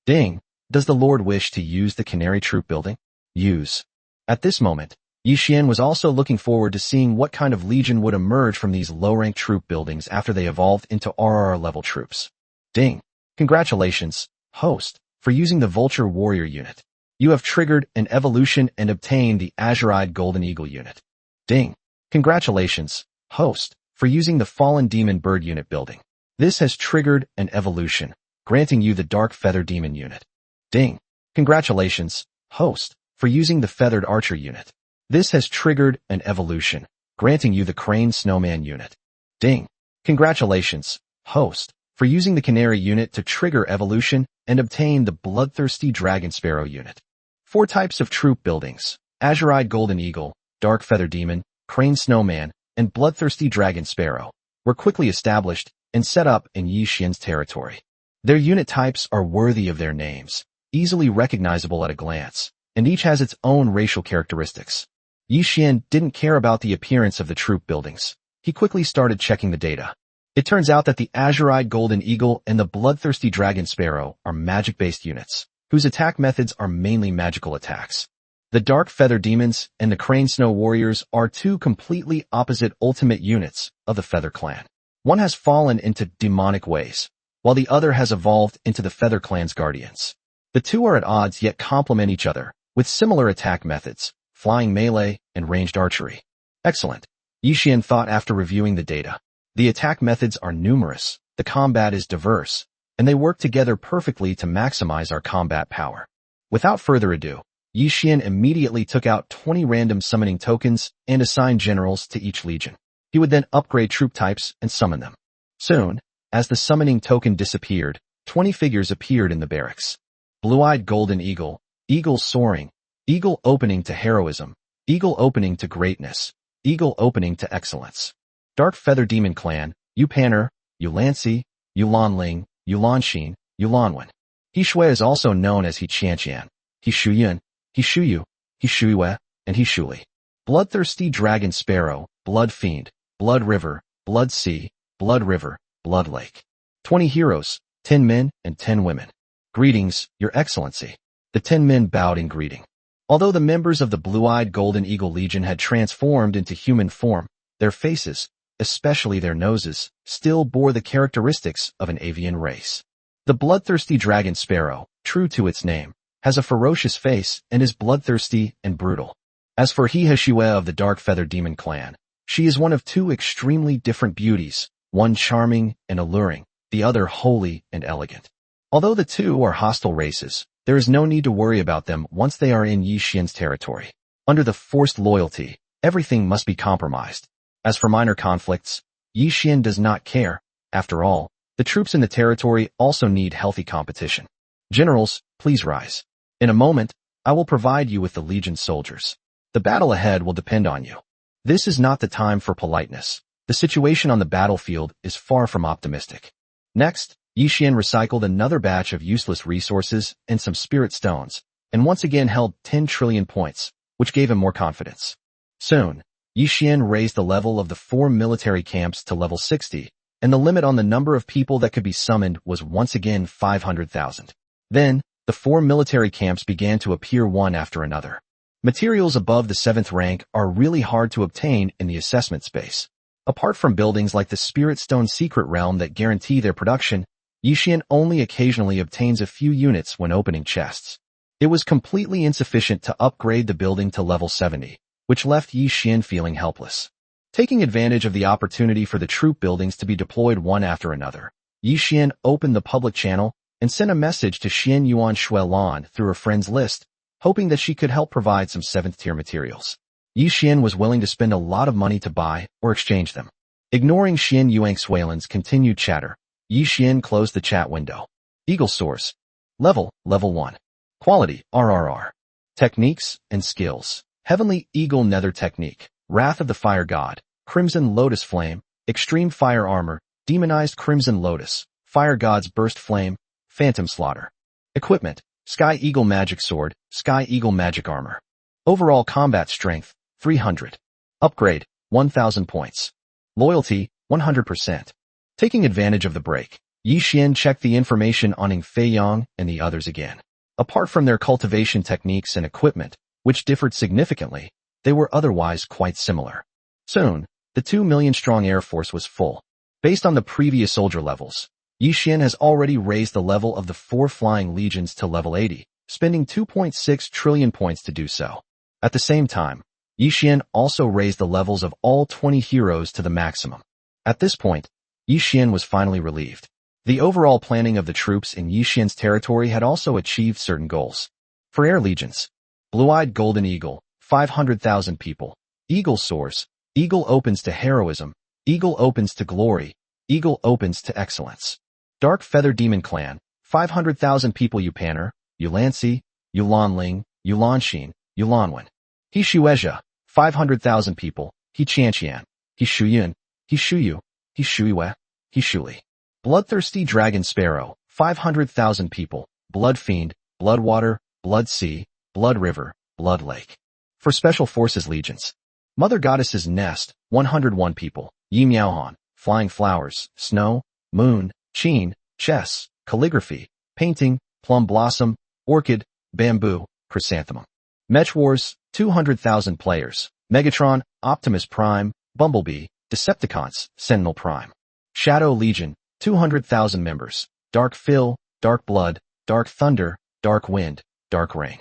S1: Ding. Does the Lord wish to use the Canary troop building? Use. At this moment, Yi Xian was also looking forward to seeing what kind of legion would emerge from these low-ranked troop buildings after they evolved into RRR-level troops. Ding. Congratulations, host, for using the Vulture Warrior unit. You have triggered an evolution and obtained the Azure-Eyed Golden Eagle unit. Ding. Congratulations, host, for using the Fallen Demon Bird unit building. This has triggered an evolution, granting you the Dark Feather Demon unit. Ding. Congratulations, host, for using the Feathered Archer unit. This has triggered an evolution, granting you the Crane Snowman unit. Ding. Congratulations, host, for using the Canary unit to trigger evolution and obtain the Bloodthirsty Dragon Sparrow unit. 4 types of troop buildings, Azure-Eyed Golden Eagle, Dark Feather Demon, Crane Snowman, and Bloodthirsty Dragon Sparrow, were quickly established and set up in Yi Xian's territory. Their unit types are worthy of their names, easily recognizable at a glance, and each has its own racial characteristics. Yi Xian didn't care about the appearance of the troop buildings. He quickly started checking the data. It turns out that the Azure-Eyed Golden Eagle and the Bloodthirsty Dragon Sparrow are magic-based units, whose attack methods are mainly magical attacks. The Dark Feather Demons and the Crane Snow Warriors are 2 completely opposite ultimate units of the Feather Clan. One has fallen into demonic ways, while the other has evolved into the Feather Clan's guardians. The 2 are at odds yet complement each other, with similar attack methods, flying melee and ranged archery. Excellent, Yi Xian thought after reviewing the data. The attack methods are numerous, the combat is diverse, and they work together perfectly to maximize our combat power. Without further ado, Yi Xian immediately took out 20 random summoning tokens and assigned generals to each legion. He would then upgrade troop types and summon them. Soon, as the summoning token disappeared, 20 figures appeared in the barracks. Blue-Eyed Golden Eagle, Eagle Soaring, Eagle Opening to Heroism, Eagle Opening to Greatness, Eagle Opening to Excellence. Dark Feather Demon Clan, Yupanner, Yulansi, Yulanling, Yulanxin, Yulanwen. Hishui is also known as Hiqianqian, Hishuyan, Hishuyu, Hishuyue, and Hishuli. Bloodthirsty Dragon Sparrow, Blood Fiend, Blood River, Blood Sea, Blood River, Blood Lake. 20 heroes, 10 men and 10 women. Greetings, Your Excellency. The 10 men bowed in greeting. Although the members of the blue-eyed Golden Eagle Legion had transformed into human form, their faces, especially their noses, still bore the characteristics of an avian race. The bloodthirsty dragon sparrow, true to its name, has a ferocious face and is bloodthirsty and brutal. As for Hihashue of the Dark Feather Demon clan, she is one of two extremely different beauties, one charming and alluring, the other holy and elegant. Although the two are hostile races, there is no need to worry about them once they are in Yi Xian's territory. Under the forced loyalty, everything must be compromised. As for minor conflicts, Yi Xian does not care. After all, the troops in the territory also need healthy competition. Generals, please rise. In a moment, I will provide you with the Legion's soldiers. The battle ahead will depend on you. This is not the time for politeness. The situation on the battlefield is far from optimistic. Next, Yi Xian recycled another batch of useless resources and some spirit stones, and once again held 10 trillion points, which gave him more confidence. Soon, Yi Xian raised the level of the 4 military camps to level 60, and the limit on the number of people that could be summoned was once again 500,000. Then, the 4 military camps began to appear one after another. Materials above the 7th rank are really hard to obtain in the assessment space. Apart from buildings like the Spirit Stone Secret Realm that guarantee their production, Yi Xian only occasionally obtains a few units when opening chests. It was completely insufficient to upgrade the building to level 70, which left Yi Xian feeling helpless. Taking advantage of the opportunity for the troop buildings to be deployed one after another, Yi Xian opened the public channel and sent a message to Xian Yuan Shuelan through her friends list, hoping that she could help provide some 7th-tier materials. Yi Xian was willing to spend a lot of money to buy or exchange them. Ignoring Xian Yuan Shuelan's continued chatter, Yi Xian closed the chat window. Eagle Source. Level 1. Quality, RRR. Techniques and skills. Heavenly Eagle Nether Technique. Wrath of the Fire God. Crimson Lotus Flame. Extreme Fire Armor. Demonized Crimson Lotus. Fire God's Burst Flame. Phantom Slaughter. Equipment. Sky Eagle Magic Sword. Sky Eagle Magic Armor. Overall Combat Strength, 300. Upgrade, 1,000 points. Loyalty, 100%. Taking advantage of the break, Yi Xian checked the information on Ing Fei Yang and the others again. Apart from their cultivation techniques and equipment, which differed significantly, they were otherwise quite similar. Soon, the 2 million-strong Air Force was full. Based on the previous soldier levels, Yi Xian has already raised the level of the 4 flying legions to level 80, spending 2.6 trillion points to do so. At the same time, Yi Xian also raised the levels of all 20 heroes to the maximum. At this point, Yi Xian was finally relieved. The overall planning of the troops in Yi Xian's territory had also achieved certain goals. For air legions, Blue-Eyed Golden Eagle, 500,000 people. Eagle Source, Eagle opens to heroism, Eagle opens to glory, Eagle opens to excellence. Dark Feather Demon Clan, 500,000 people. Yupaner, Yulansi, Yulanling, Yulanshin, Yulanwen. Hishueja, 500,000 people. Hichanqian, Hishuyun, Hishuyu, Hishuiwe, Hishuli. Bloodthirsty Dragon Sparrow, 500,000 people. Blood Fiend, Bloodwater, Blood Sea, Blood River, Blood Lake. For Special Forces Legions, Mother Goddess's Nest, 101 people. Yi Miaohan, Flying Flowers, Snow, Moon, Qin, Chess, Calligraphy, Painting, Plum Blossom, Orchid, Bamboo, Chrysanthemum. Mech Wars, 200,000 players. Megatron, Optimus Prime, Bumblebee, Decepticons, Sentinel Prime. Shadow Legion, 200,000 members. Dark Fill, Dark Blood, Dark Thunder, Dark Wind, Dark Rain.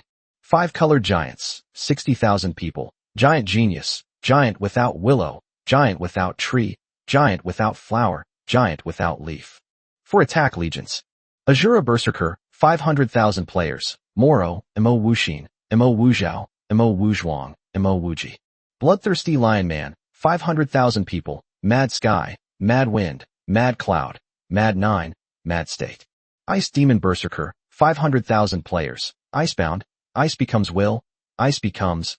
S1: 5-Colored Giants, 60,000 people. Giant Genius, Giant without willow, Giant without tree, Giant without flower, Giant without leaf. For Attack Legions, Azura Berserker, 500,000 players. Moro, Mo Wuxin, Mo Wuzhao, Mo Wuzhuang, Mo Wuji. Bloodthirsty Lion Man, 500,000 people. Mad Sky, Mad Wind, Mad Cloud, Mad Nine, Mad State. Ice Demon Berserker, 500,000 players. Icebound, Ice becomes Will, Ice becomes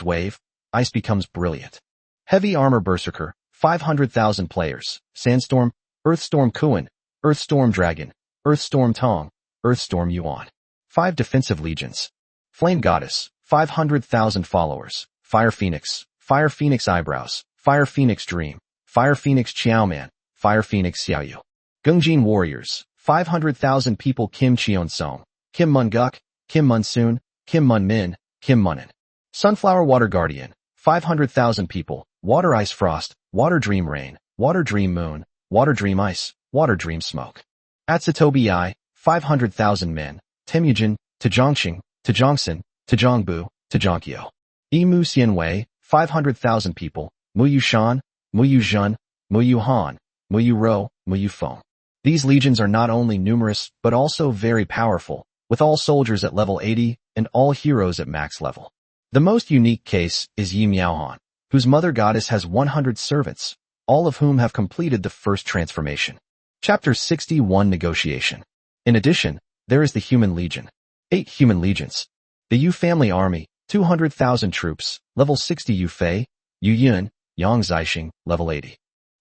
S1: Wave, Ice becomes Brilliant. Heavy Armor Berserker, 500,000 players. Sandstorm, Earthstorm Kuan, Earthstorm Dragon, Earthstorm Tong, Earthstorm Yuan. 5 Defensive Legions. Flame Goddess, 500,000 followers. Fire Phoenix Eyebrows, Fire Phoenix Dream, Fire Phoenix Xiaoman, Fire Phoenix Xiaoyu. Gungjin Warriors, 500,000 people. Kim Cheon Song, Kim Mun Guk, Kim Mun Soon, Kim Mun Min, Kim Munin. Sunflower Water Guardian, 500,000 people, Water Ice Frost, Water Dream Rain, Water Dream Moon, Water Dream Ice, Water Dream Smoke. Atsatobi I, 500,000 men, Temujin, Tajongqing, Tajongsan, Tajongbu, Tajongkyo. Imu Xianwei, 500,000 people, Muyu Shan, Muyu Zhun, Muyu Han, Muyu Ro, Muyu Feng. These legions are not only numerous, but also very powerful, with all soldiers at level 80 and all heroes at max level. The most unique case is Yi Miaohan, whose mother goddess has 100 servants, all of whom have completed the first transformation. Chapter 61 Negotiation. In addition, there is the Human Legion. 8 Human Legions. The Yu Family Army, 200,000 troops, level 60 Yu Fei, Yu Yun, Yang Zixing, level 80.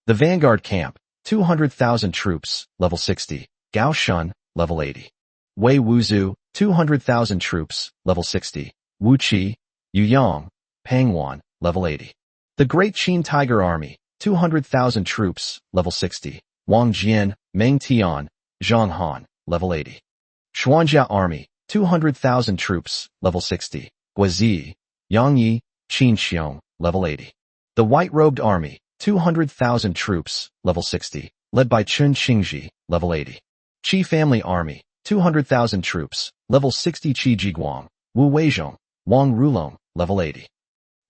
S1: The Vanguard Camp, 200,000 troops, level 60, Gao Shun, level 80. Wei Wuzhu, 200,000 troops, level 60, Wu Qi, Yu Yang, Pangwan, level 80. The Great Qin Tiger Army, 200,000 troops, level 60, Wang Jian, Meng Tian, Zhang Han, level 80. Xuanjia Army, 200,000 troops, level 60, Guazi, Yang Yi, Qin Xiong, level 80. The White-Robed Army, 200,000 troops, level 60, led by Chun Qingji, level 80. Qi Family Army, 200,000 troops, level 60 Qi Jiguang, Wu Weizhong, Wang Rulong, level 80.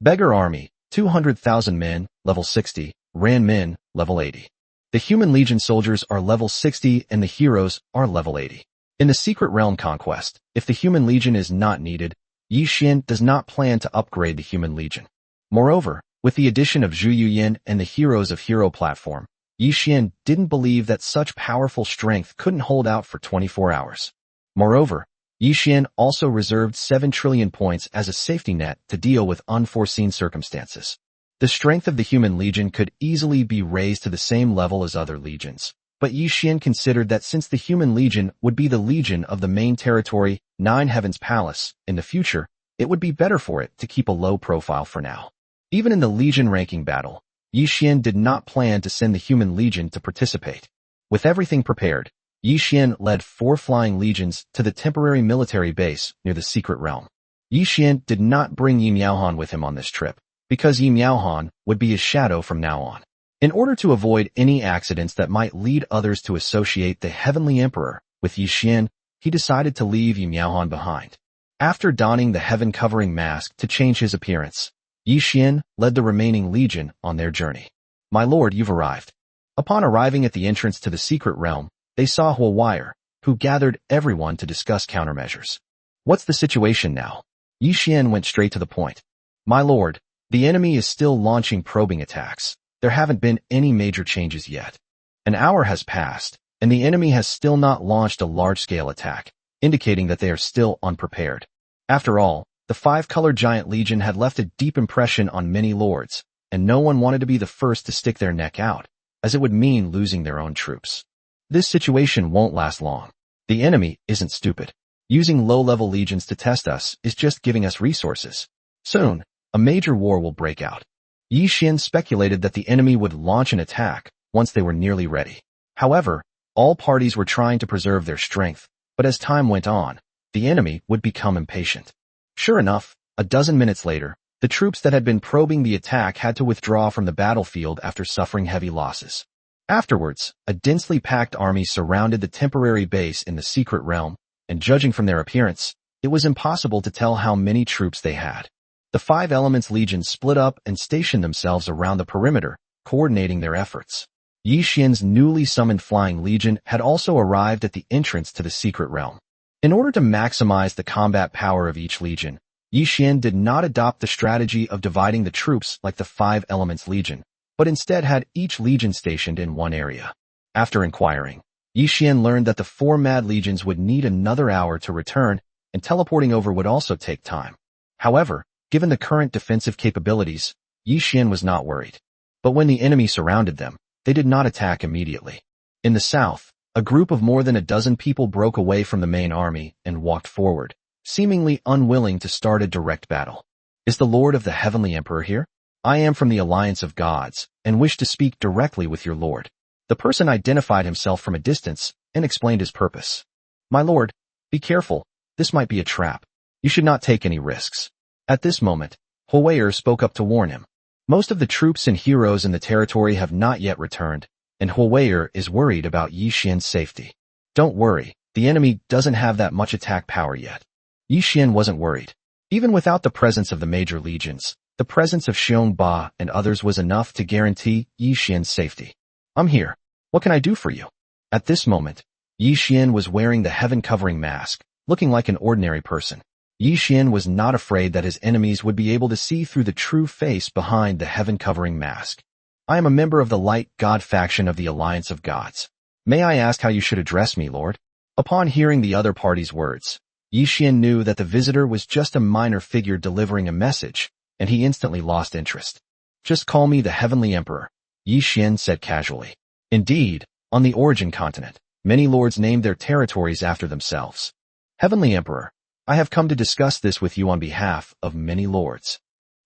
S1: Beggar Army, 200,000 men, level 60, Ran Min, level 80. The Human Legion soldiers are level 60 and the heroes are level 80. In the Secret Realm Conquest, if the Human Legion is not needed, Yi Xian does not plan to upgrade the Human Legion. Moreover, with the addition of Zhu Yuyin and the Heroes of Hero platform, Yi Xian didn't believe that such powerful strength couldn't hold out for 24 hours. Moreover, Yi Xian also reserved 7 trillion points as a safety net to deal with unforeseen circumstances. The strength of the Human Legion could easily be raised to the same level as other legions, but Yi Xian considered that since the Human Legion would be the legion of the main territory, Nine Heavens Palace, in the future, it would be better for it to keep a low profile for now. Even in the Legion ranking battle, Yi Xian did not plan to send the Human Legion to participate. With everything prepared, Yi Xian led 4 flying legions to the temporary military base near the Secret Realm. Yi Xian did not bring Yi Miaohan with him on this trip, because Yi Miaohan would be his shadow from now on. In order to avoid any accidents that might lead others to associate the Heavenly Emperor with Yi Xian, he decided to leave Yi Miaohan behind. After donning the heaven-covering mask to change his appearance, Yi Xian led the remaining legion on their journey. "My lord, you've arrived." Upon arriving at the entrance to the Secret Realm, they saw Hua Wire, who gathered everyone to discuss countermeasures. "What's the situation now?" Yi Xian went straight to the point. "My lord, the enemy is still launching probing attacks. There haven't been any major changes yet. An hour has passed, and the enemy has still not launched a large-scale attack, indicating that they are still unprepared. After all, the 5-colored giant legion had left a deep impression on many lords, and no one wanted to be the first to stick their neck out, as it would mean losing their own troops. This situation won't last long. The enemy isn't stupid. Using low-level legions to test us is just giving us resources. Soon, a major war will break out." Yi Xian speculated that the enemy would launch an attack once they were nearly ready. However, all parties were trying to preserve their strength, but as time went on, the enemy would become impatient. Sure enough, a dozen minutes later, the troops that had been probing the attack had to withdraw from the battlefield after suffering heavy losses. Afterwards, a densely packed army surrounded the temporary base in the Secret Realm, and judging from their appearance, it was impossible to tell how many troops they had. The 5 Elements Legion split up and stationed themselves around the perimeter, coordinating their efforts. Yi Xian's newly summoned Flying Legion had also arrived at the entrance to the Secret Realm. In order to maximize the combat power of each legion, Yi Xian did not adopt the strategy of dividing the troops like the 5 Elements Legion, but instead had each legion stationed in one area. After inquiring, Yi Xian learned that the 4 Mad Legions would need another hour to return, and teleporting over would also take time. However, given the current defensive capabilities, Yi Xian was not worried. But when the enemy surrounded them, they did not attack immediately. In the south, a group of more than a dozen people broke away from the main army and walked forward, seemingly unwilling to start a direct battle. "Is the Lord of the Heavenly Emperor here? I am from the Alliance of Gods, and wish to speak directly with your lord." The person identified himself from a distance and explained his purpose. "My lord, be careful, this might be a trap. You should not take any risks. At this moment, Huier spoke up to warn him. Most of the troops and heroes in the territory have not yet returned, and Huier is worried about Yi Xian's safety. Don't worry, the enemy doesn't have that much attack power yet. Yi Xian wasn't worried. Even without the presence of the major legions, the presence of Xiong Ba and others was enough to guarantee Yi Xian's safety. I'm here. What can I do for you? At this moment, Yi Xian was wearing the heaven-covering mask, looking like an ordinary person. Yi Xian was not afraid that his enemies would be able to see through the true face behind the heaven-covering mask. I am a member of the Light God faction of the Alliance of Gods. May I ask how you should address me, Lord? Upon hearing the other party's words, Yi Xian knew that the visitor was just a minor figure delivering a message, and he instantly lost interest. Just call me the Heavenly Emperor, Yi Xian said casually. Indeed, on the Origin continent, many lords named their territories after themselves. Heavenly Emperor, I have come to discuss this with you on behalf of many lords.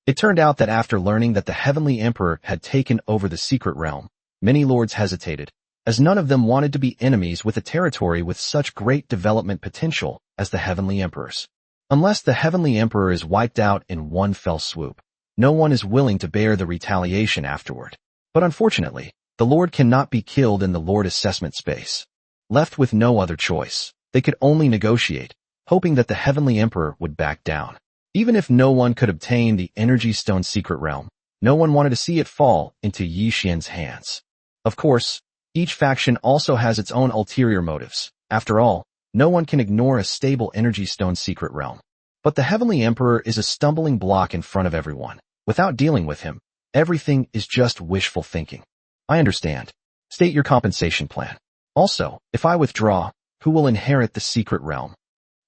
S1: It turned out that after learning that the Heavenly Emperor had taken over the secret realm, many lords hesitated, as none of them wanted to be enemies with a territory with such great development potential as the Heavenly Emperor's. Unless the Heavenly Emperor is wiped out in one fell swoop, no one is willing to bear the retaliation afterward. But unfortunately, the Lord cannot be killed in the Lord assessment space. Left with no other choice, they could only negotiate, hoping that the Heavenly Emperor would back down. Even if no one could obtain the Energy Stone secret realm, no one wanted to see it fall into Yi Xian's hands. Of course, each faction also has its own ulterior motives. After all, no one can ignore a stable Energy Stone secret realm. But the Heavenly Emperor is a stumbling block in front of everyone. Without dealing with him, everything is just wishful thinking. I understand. State your compensation plan. Also, if I withdraw, who will inherit the secret realm?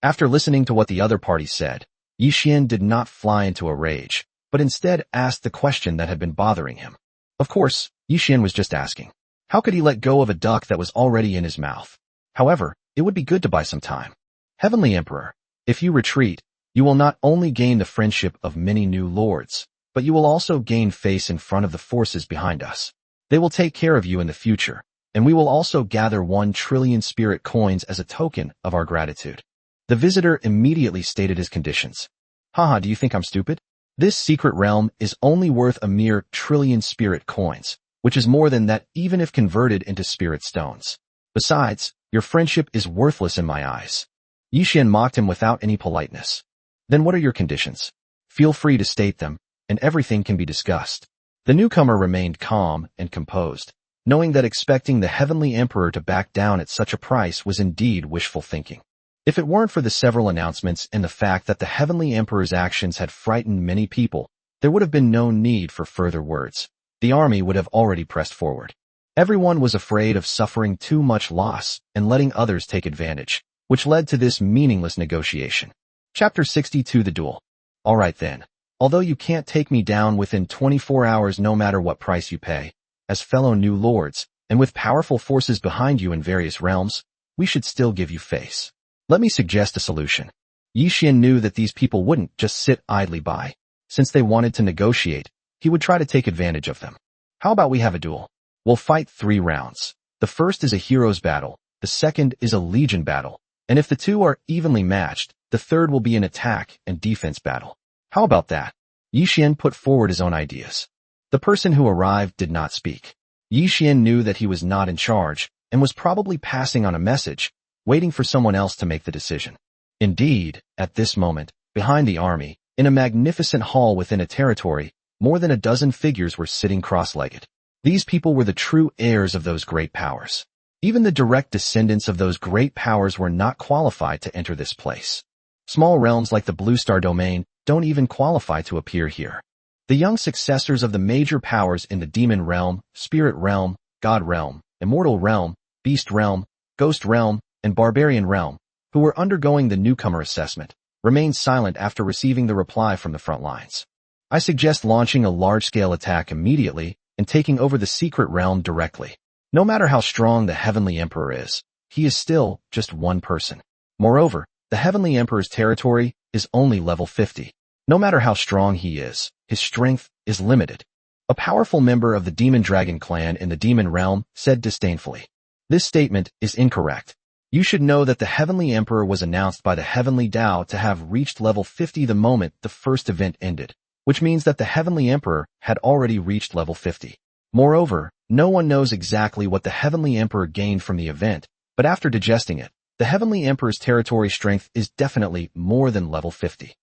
S1: After listening to what the other party said, Yi Xian did not fly into a rage, but instead asked the question that had been bothering him. Of course, Yi Xian was just asking. How could he let go of a duck that was already in his mouth? However, it would be good to buy some time. Heavenly Emperor, if you retreat, you will not only gain the friendship of many new lords, but you will also gain face in front of the forces behind us. They will take care of you in the future, and we will also gather 1 trillion spirit coins as a token of our gratitude. The visitor immediately stated his conditions. Haha, do you think I'm stupid? This secret realm is only worth a mere trillion spirit coins, which is more than that even if converted into spirit stones. Besides, your friendship is worthless in my eyes. Yi Xian mocked him without any politeness. Then what are your conditions? Feel free to state them, and everything can be discussed. The newcomer remained calm and composed, knowing that expecting the Heavenly Emperor to back down at such a price was indeed wishful thinking. If it weren't for the several announcements and the fact that the Heavenly Emperor's actions had frightened many people, there would have been no need for further words. The army would have already pressed forward. Everyone was afraid of suffering too much loss and letting others take advantage, which led to this meaningless negotiation. Chapter 62 The Duel. Alright then. Although you can't take me down within 24 hours no matter what price you pay, as fellow new lords, and with powerful forces behind you in various realms, we should still give you face. Let me suggest a solution. Yi Xian knew that these people wouldn't just sit idly by. Since they wanted to negotiate, he would try to take advantage of them. How about we have a duel? We'll fight 3 rounds. The first is a hero's battle, the second is a legion battle, and if the 2 are evenly matched, the third will be an attack and defense battle. How about that? Yi Xian put forward his own ideas. The person who arrived did not speak. Yi Xian knew that he was not in charge, and was probably passing on a message, waiting for someone else to make the decision. Indeed, at this moment, behind the army, in a magnificent hall within a territory, more than a dozen figures were sitting cross-legged. These people were the true heirs of those great powers. Even the direct descendants of those great powers were not qualified to enter this place. Small realms like the Blue Star domain don't even qualify to appear here. The young successors of the major powers in the demon realm, spirit realm, god realm, immortal realm, beast realm, ghost realm, and barbarian realm, who were undergoing the newcomer assessment, remained silent after receiving the reply from the front lines. I suggest launching a large-scale attack immediately and taking over the secret realm directly. No matter how strong the Heavenly Emperor is, he is still just one person. Moreover, the Heavenly Emperor's territory is only level 50. No matter how strong he is, his strength is limited. A powerful member of the Demon Dragon clan in the demon realm said disdainfully. This statement is incorrect. You should know that the Heavenly Emperor was announced by the Heavenly Tao to have reached level 50 the moment the first event ended, which means that the Heavenly Emperor had already reached level 50. Moreover, no one knows exactly what the Heavenly Emperor gained from the event, but after digesting it, the Heavenly Emperor's territory strength is definitely more than level 50.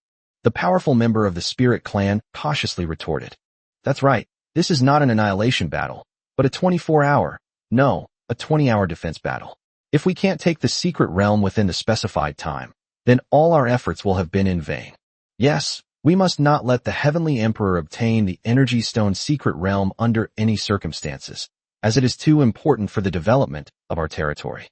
S1: The powerful member of the Spirit Clan cautiously retorted. That's right, this is not an annihilation battle, but a 24-hour, no, a 20-hour defense battle. If we can't take the secret realm within the specified time, then all our efforts will have been in vain. Yes, we must not let the Heavenly Emperor obtain the Energy Stone secret realm under any circumstances, as it is too important for the development of our territory.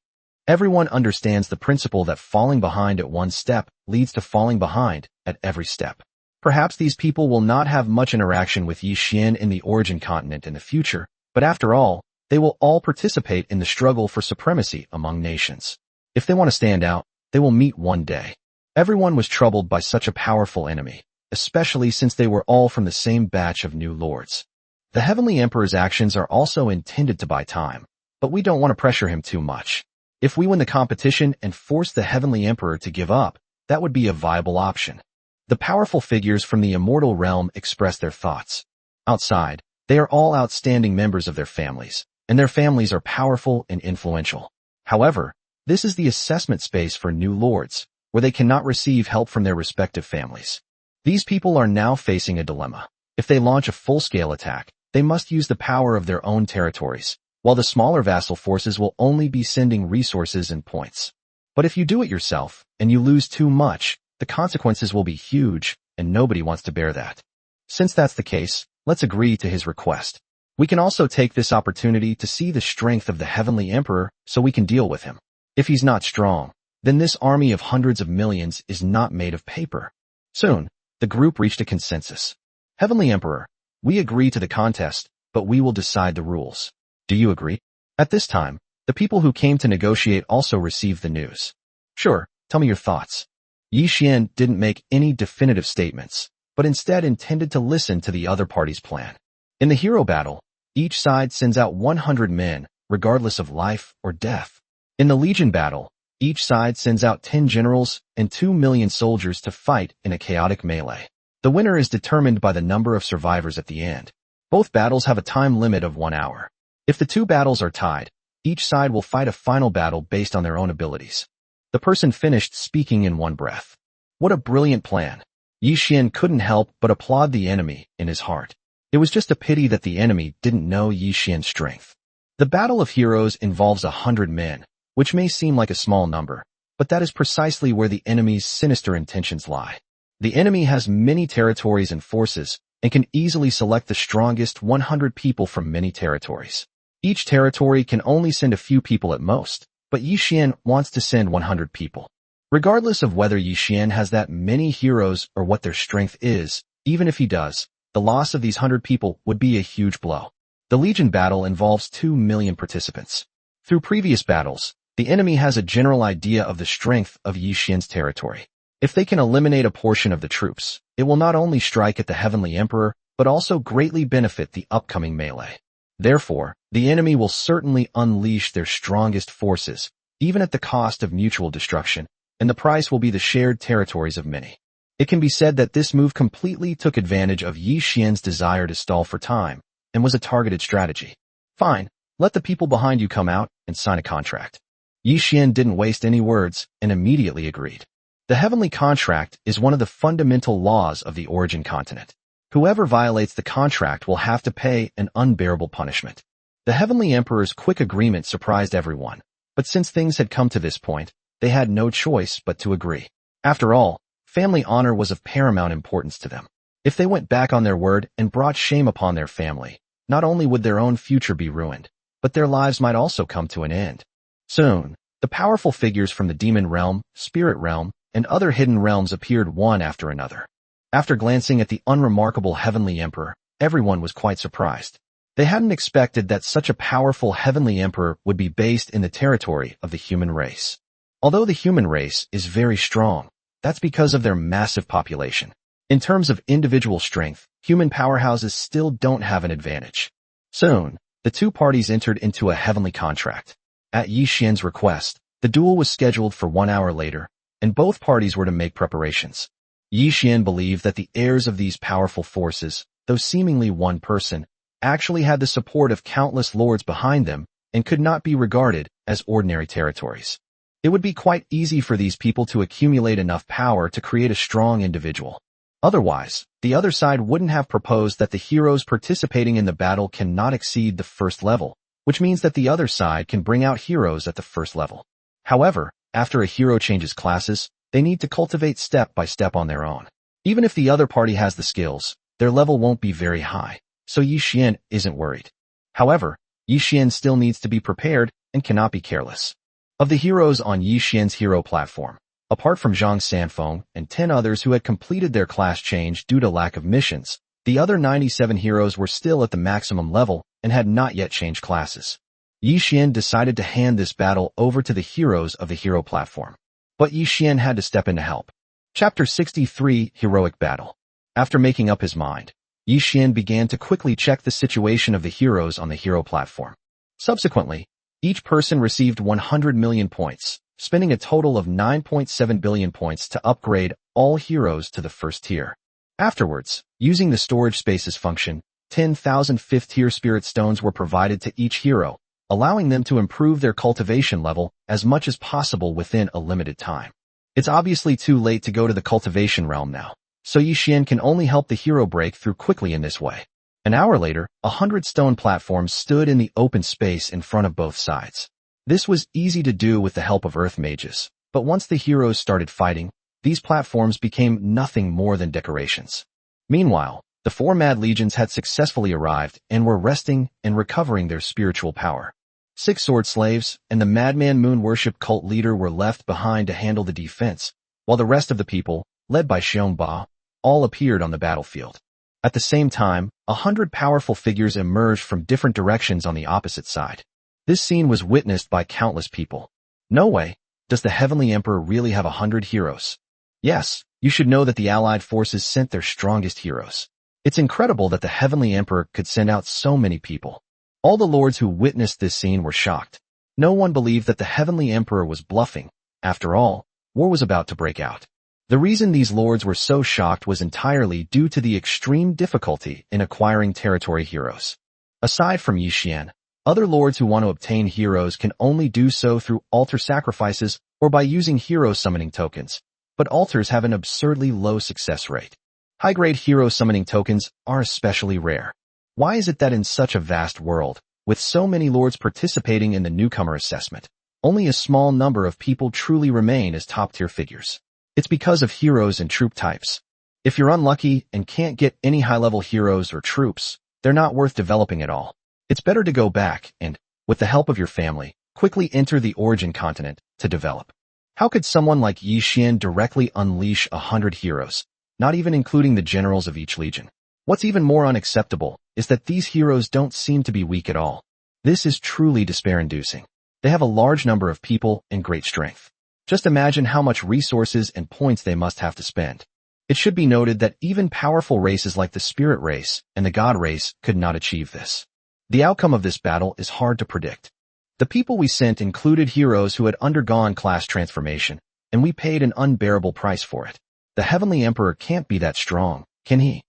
S1: Everyone understands the principle that falling behind at one step leads to falling behind at every step. Perhaps these people will not have much interaction with Yi Xian in the origin continent in the future, but after all, they will all participate in the struggle for supremacy among nations. If they want to stand out, they will meet one day. Everyone was troubled by such a powerful enemy, especially since they were all from the same batch of new lords. The Heavenly Emperor's actions are also intended to buy time, but we don't want to pressure him too much. If we win the competition and force the Heavenly Emperor to give up, that would be a viable option. The powerful figures from the immortal realm express their thoughts. Outside, they are all outstanding members of their families, and their families are powerful and influential. However, this is the assessment space for new lords, where they cannot receive help from their respective families. These people are now facing a dilemma. If they launch a full-scale attack, they must use the power of their own territories, while the smaller vassal forces will only be sending resources and points. But if you do it yourself, and you lose too much, the consequences will be huge, and nobody wants to bear that. Since that's the case, let's agree to his request. We can also take this opportunity to see the strength of the Heavenly Emperor so we can deal with him. If he's not strong, then this army of hundreds of millions is not made of paper. Soon, the group reached a consensus. Heavenly Emperor, we agree to the contest, but we will decide the rules. Do you agree? At this time, the people who came to negotiate also received the news. Sure, tell me your thoughts. Yi Xian didn't make any definitive statements, but instead intended to listen to the other party's plan. In the hero battle, each side sends out 100 men, regardless of life or death. In the Legion battle, each side sends out 10 generals and 2 million soldiers to fight in a chaotic melee. The winner is determined by the number of survivors at the end. Both battles have a time limit of 1 hour. If the two battles are tied, each side will fight a final battle based on their own abilities. The person finished speaking in one breath. What a brilliant plan. Yi Xian couldn't help but applaud the enemy in his heart. It was just a pity that the enemy didn't know Yi Xian's strength. The Battle of Heroes involves 100 men, which may seem like a small number, but that is precisely where the enemy's sinister intentions lie. The enemy has many territories and forces, and can easily select the strongest 100 people from many territories. Each territory can only send a few people at most, but Yi Xian wants to send 100 people. Regardless of whether Yi Xian has that many heroes or what their strength is, even if he does, the loss of these 100 people would be a huge blow. The Legion battle involves 2 million participants. Through previous battles, the enemy has a general idea of the strength of Yi Xian's territory. If they can eliminate a portion of the troops, it will not only strike at the Heavenly Emperor, but also greatly benefit the upcoming melee. Therefore, the enemy will certainly unleash their strongest forces, even at the cost of mutual destruction, and the price will be the shared territories of many. It can be said that this move completely took advantage of Yi Xian's desire to stall for time, and was a targeted strategy. Fine, let the people behind you come out and sign a contract. Yi Xian didn't waste any words and immediately agreed. The heavenly contract is one of the fundamental laws of the origin continent. Whoever violates the contract will have to pay an unbearable punishment. The Heavenly Emperor's quick agreement surprised everyone, but since things had come to this point, they had no choice but to agree. After all, family honor was of paramount importance to them. If they went back on their word and brought shame upon their family, not only would their own future be ruined, but their lives might also come to an end. Soon, the powerful figures from the demon realm, spirit realm, and other hidden realms appeared one after another. After glancing at the unremarkable Heavenly Emperor, everyone was quite surprised. They hadn't expected that such a powerful Heavenly Emperor would be based in the territory of the human race. Although the human race is very strong, that's because of their massive population. In terms of individual strength, human powerhouses still don't have an advantage. Soon, the two parties entered into a heavenly contract. At Yi Xian's request, The duel was scheduled for 1 hour later, and both parties were to make preparations. Yi Xian believed that the heirs of these powerful forces, though seemingly one person, actually had the support of countless lords behind them and could not be regarded as ordinary territories. It would be quite easy for these people to accumulate enough power to create a strong individual. Otherwise, the other side wouldn't have proposed that the heroes participating in the battle cannot exceed the first level, which means that the other side can bring out heroes at the first level. However, after a hero changes classes, they need to cultivate step by step on their own. Even if the other party has the skills, their level won't be very high, so Yi Xian isn't worried. However, Yi Xian still needs to be prepared and cannot be careless. Of the heroes on Yi Xian's hero platform, apart from Zhang Sanfeng and 10 others who had completed their class change due to lack of missions, the other 97 heroes were still at the maximum level and had not yet changed classes. Yi Xian decided to hand this battle over to the heroes of the hero platform. But Yi Xian had to step in to help. Chapter 63, Heroic Battle. After making up his mind, Yi Xian began to quickly check the situation of the heroes on the hero platform. Subsequently, each person received 100 million points, spending a total of 9.7 billion points to upgrade all heroes to the first tier. Afterwards, using the storage spaces function, 10,000 fifth-tier spirit stones were provided to each hero, allowing them to improve their cultivation level as much as possible within a limited time. It's obviously too late to go to the cultivation realm now, so Yi Xian can only help the hero break through quickly in this way. An hour later, 100 stone platforms stood in the open space in front of both sides. This was easy to do with the help of earth mages, but once the heroes started fighting, these platforms became nothing more than decorations. Meanwhile, the 4 mad legions had successfully arrived and were resting and recovering their spiritual power. 6 sword slaves and the madman moon worship cult leader were left behind to handle the defense, while the rest of the people, led by Xiongba, all appeared on the battlefield. At the same time, 100 powerful figures emerged from different directions on the opposite side. This scene was witnessed by countless people. No way, does the Heavenly Emperor really have 100 heroes? Yes, you should know that the Allied forces sent their strongest heroes. It's incredible that the Heavenly Emperor could send out so many people. All the lords who witnessed this scene were shocked. No one believed that the Heavenly Emperor was bluffing. After all, war was about to break out. The reason these lords were so shocked was entirely due to the extreme difficulty in acquiring territory heroes. Aside from Yi Xian, other lords who want to obtain heroes can only do so through altar sacrifices or by using hero summoning tokens, but altars have an absurdly low success rate. High-grade hero summoning tokens are especially rare. Why is it that in such a vast world, with so many lords participating in the newcomer assessment, only a small number of people truly remain as top-tier figures? It's because of heroes and troop types. If you're unlucky and can't get any high-level heroes or troops, they're not worth developing at all. It's better to go back and, with the help of your family, quickly enter the origin continent to develop. How could someone like Yi Xian directly unleash 100 heroes, not even including the generals of each legion? What's even more unacceptable is that these heroes don't seem to be weak at all. This is truly despair-inducing. They have a large number of people and great strength. Just imagine how much resources and points they must have to spend. It should be noted that even powerful races like the Spirit race and the God race could not achieve this. The outcome of this battle is hard to predict. The people we sent included heroes who had undergone class transformation, and we paid an unbearable price for it. The Heavenly Emperor can't be that strong, can he?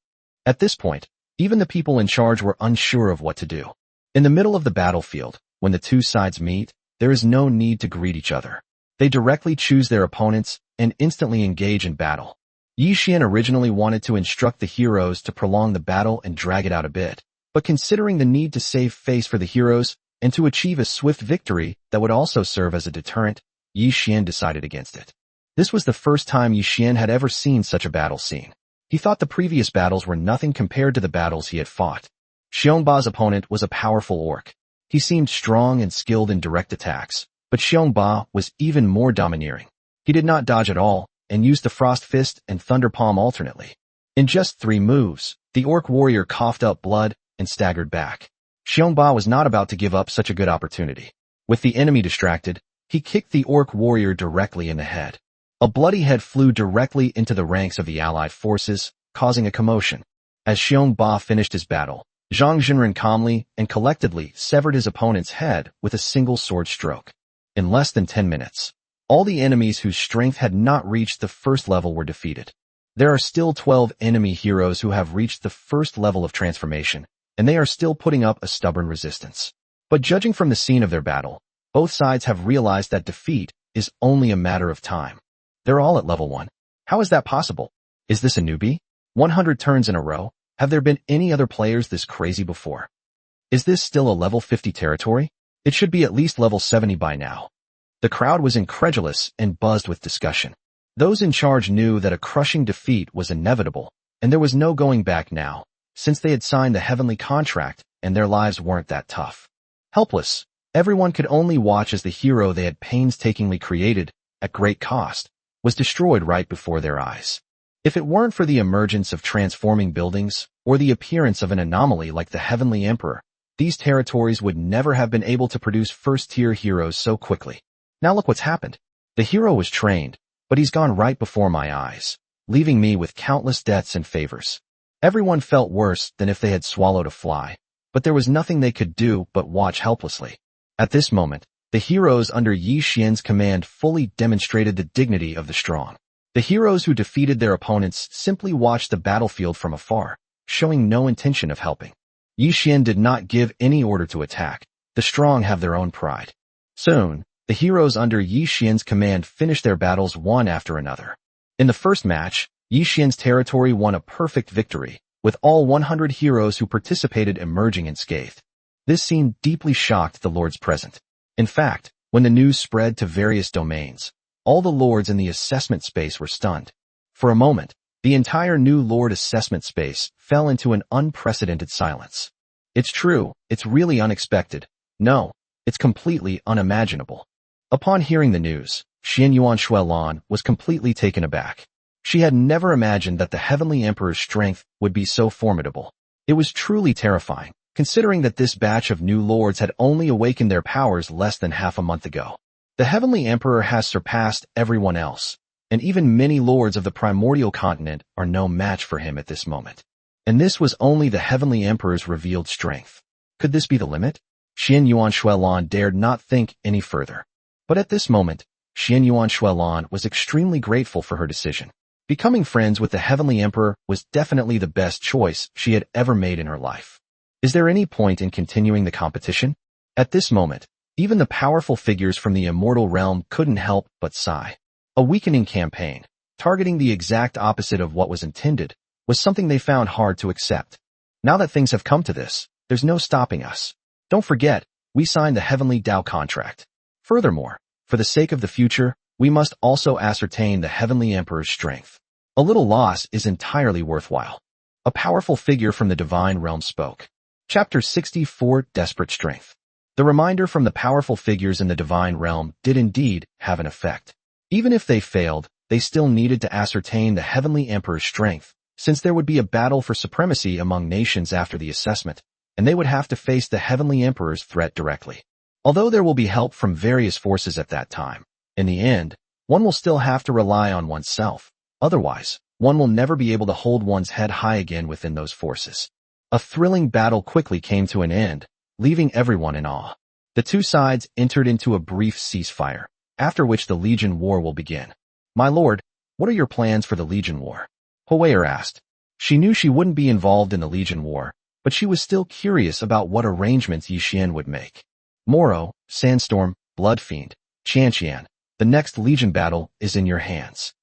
S1: At this point, even the people in charge were unsure of what to do. In the middle of the battlefield, when the two sides meet, there is no need to greet each other. They directly choose their opponents and instantly engage in battle. Yi Xian originally wanted to instruct the heroes to prolong the battle and drag it out a bit, but considering the need to save face for the heroes and to achieve a swift victory that would also serve as a deterrent, Yi Xian decided against it. This was the first time Yi Xian had ever seen such a battle scene. He thought the previous battles were nothing compared to the battles he had fought. Xiongba's opponent was a powerful orc. He seemed strong and skilled in direct attacks, but Xiongba was even more domineering. He did not dodge at all, and used the Frost Fist and Thunder Palm alternately. In just 3 moves, the orc warrior coughed up blood and staggered back. Xiongba was not about to give up such a good opportunity. With the enemy distracted, he kicked the orc warrior directly in the head. A bloody head flew directly into the ranks of the allied forces, causing a commotion. As Xiongba finished his battle, Zhang Jinren calmly and collectedly severed his opponent's head with a single sword stroke. In less than 10 minutes, all the enemies whose strength had not reached the first level were defeated. There are still 12 enemy heroes who have reached the first level of transformation, and they are still putting up a stubborn resistance. But judging from the scene of their battle, both sides have realized that defeat is only a matter of time. They're all at level 1. How is that possible? Is this a newbie? 100 turns in a row? Have there been any other players this crazy before? Is this still a level 50 territory? It should be at least level 70 by now. The crowd was incredulous and buzzed with discussion. Those in charge knew that a crushing defeat was inevitable, and there was no going back now, since they had signed the heavenly contract and their lives weren't that tough. Helpless, everyone could only watch as the hero they had painstakingly created, at great cost, was destroyed right before their eyes. If it weren't for the emergence of transforming buildings, or the appearance of an anomaly like the Heavenly Emperor, these territories would never have been able to produce first-tier heroes so quickly. Now look what's happened. The hero was trained, but he's gone right before my eyes, leaving me with countless deaths and favors. Everyone felt worse than if they had swallowed a fly, but there was nothing they could do but watch helplessly. At this moment, the heroes under Yi Xian's command fully demonstrated the dignity of the strong. The heroes who defeated their opponents simply watched the battlefield from afar, showing no intention of helping. Yi Xian did not give any order to attack. The strong have their own pride. Soon, the heroes under Yi Xian's command finished their battles one after another. In the first match, Yi Xian's territory won a perfect victory, with all 100 heroes who participated emerging unscathed. This scene deeply shocked the lords present. In fact, when the news spread to various domains, all the lords in the assessment space were stunned. For a moment, the entire new lord assessment space fell into an unprecedented silence. It's true, it's really unexpected. No, it's completely unimaginable. Upon hearing the news, Xian Yuan Shuelan was completely taken aback. She had never imagined that the Heavenly Emperor's strength would be so formidable. It was truly terrifying, considering that this batch of new lords had only awakened their powers less than half a month ago. The Heavenly Emperor has surpassed everyone else, and even many lords of the primordial continent are no match for him at this moment. And this was only the Heavenly Emperor's revealed strength. Could this be the limit? Xian Yuan Shuelan dared not think any further. But at this moment, Xian Yuan Shuelan was extremely grateful for her decision. Becoming friends with the Heavenly Emperor was definitely the best choice she had ever made in her life. Is there any point in continuing the competition? At this moment, even the powerful figures from the immortal realm couldn't help but sigh. A weakening campaign, targeting the exact opposite of what was intended, was something they found hard to accept. Now that things have come to this, there's no stopping us. Don't forget, we signed the Heavenly Dao contract. Furthermore, for the sake of the future, we must also ascertain the Heavenly Emperor's strength. A little loss is entirely worthwhile. A powerful figure from the divine realm spoke. Chapter 64, Desperate Strength. The reminder from the powerful figures in the divine realm did indeed have an effect. Even if they failed, they still needed to ascertain the Heavenly Emperor's strength, since there would be a battle for supremacy among nations after the assessment, and they would have to face the Heavenly Emperor's threat directly. Although there will be help from various forces at that time, in the end, one will still have to rely on oneself. Otherwise, one will never be able to hold one's head high again within those forces. A thrilling battle quickly came to an end, leaving everyone in awe. The two sides entered into a brief ceasefire, after which the Legion War will begin. My lord, what are your plans for the Legion War? Huier asked. She knew she wouldn't be involved in the Legion War, but she was still curious about what arrangements Yi Xian would make. Moro, Sandstorm, Bloodfiend, Qianqian, the next Legion battle is in your hands.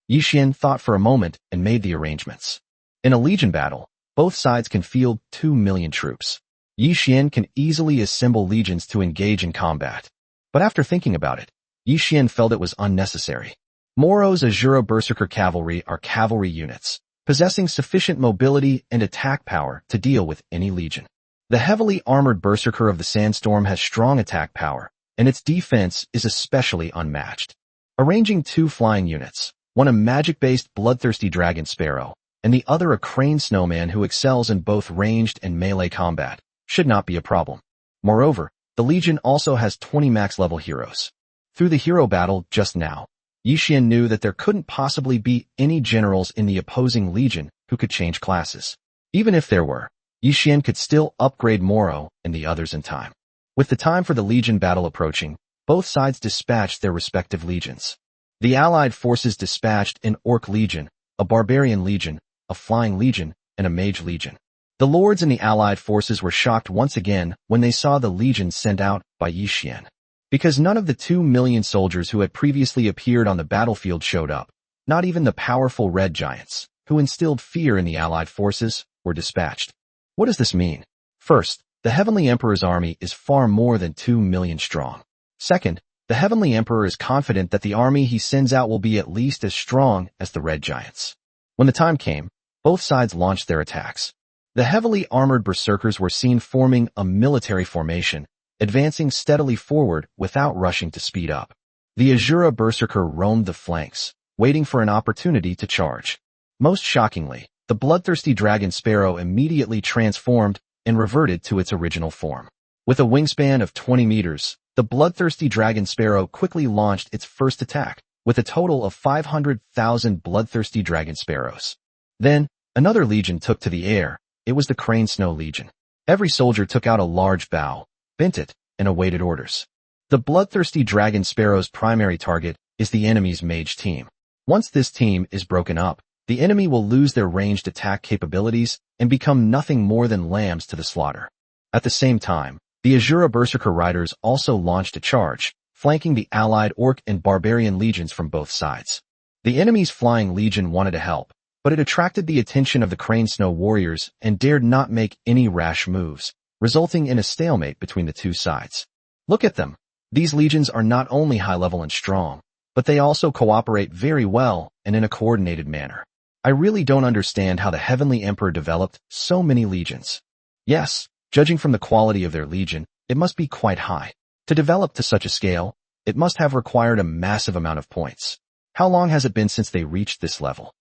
S1: Yi Xian thought for a moment and made the arrangements. In a Legion battle, both sides can field 2 million troops. Yi Xian can easily assemble legions to engage in combat. But after thinking about it, Yi Xian felt it was unnecessary. Moro's Azura Berserker Cavalry are cavalry units, possessing sufficient mobility and attack power to deal with any legion. The heavily armored Berserker of the Sandstorm has strong attack power, and its defense is especially unmatched. Arranging 2 flying units, one a magic-based bloodthirsty dragon sparrow, and the other a crane snowman who excels in both ranged and melee combat, should not be a problem. Moreover, the Legion also has 20 max-level heroes. Through the hero battle just now, Yi Xian knew that there couldn't possibly be any generals in the opposing Legion who could change classes. Even if there were, Yi Xian could still upgrade Moro and the others in time. With the time for the Legion battle approaching, both sides dispatched their respective legions. The Allied forces dispatched an Orc Legion, a Barbarian Legion, a Flying Legion, and a Mage Legion. The lords in the Allied forces were shocked once again when they saw the legions sent out by Yi Xian. Because none of the 2 million soldiers who had previously appeared on the battlefield showed up, not even the powerful red giants, who instilled fear in the Allied forces, were dispatched. What does this mean? First, the Heavenly Emperor's army is far more than 2 million strong. Second, the Heavenly Emperor is confident that the army he sends out will be at least as strong as the red giants. When the time came, both sides launched their attacks. The heavily armored berserkers were seen forming a military formation, advancing steadily forward without rushing to speed up. The Azura berserker roamed the flanks, waiting for an opportunity to charge. Most shockingly, the bloodthirsty dragon sparrow immediately transformed and reverted to its original form. With a wingspan of 20 meters, the bloodthirsty dragon sparrow quickly launched its first attack, with a total of 500,000 bloodthirsty dragon sparrows. Then, another legion took to the air. It was the Crane Snow Legion. Every soldier took out a large bow, bent it, and awaited orders. The bloodthirsty dragon sparrow's primary target is the enemy's mage team. Once this team is broken up, the enemy will lose their ranged attack capabilities and become nothing more than lambs to the slaughter. At the same time, the Azura Berserker Riders also launched a charge, flanking the allied Orc and Barbarian legions from both sides. The enemy's Flying Legion wanted to help, but it attracted the attention of the Crane Snow warriors and dared not make any rash moves, resulting in a stalemate between the two sides. Look at them. These legions are not only high-level and strong, but they also cooperate very well and in a coordinated manner. I really don't understand how the Heavenly Emperor developed so many legions. Yes, judging from the quality of their legion, it must be quite high. To develop to such a scale, it must have required a massive amount of points. How long has it been since they reached this level?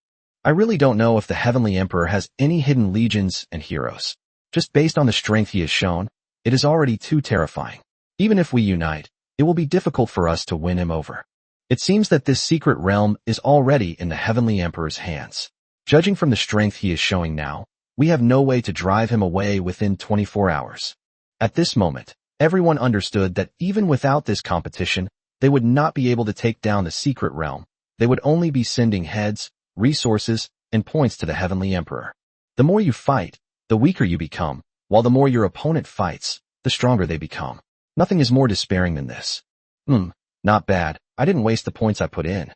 S1: I really don't know if the Heavenly Emperor has any hidden legions and heroes. Just based on the strength he has shown, it is already too terrifying. Even if we unite, it will be difficult for us to win him over. It seems that this secret realm is already in the Heavenly Emperor's hands. Judging from the strength he is showing now, we have no way to drive him away within 24 hours. At this moment, everyone understood that even without this competition, they would not be able to take down the secret realm. They would only be sending heads, resources, and points to the Heavenly Emperor. The more you fight, the weaker you become, while the more your opponent fights, the stronger they become. Nothing is more despairing than this. Not bad. I didn't waste the points I put in.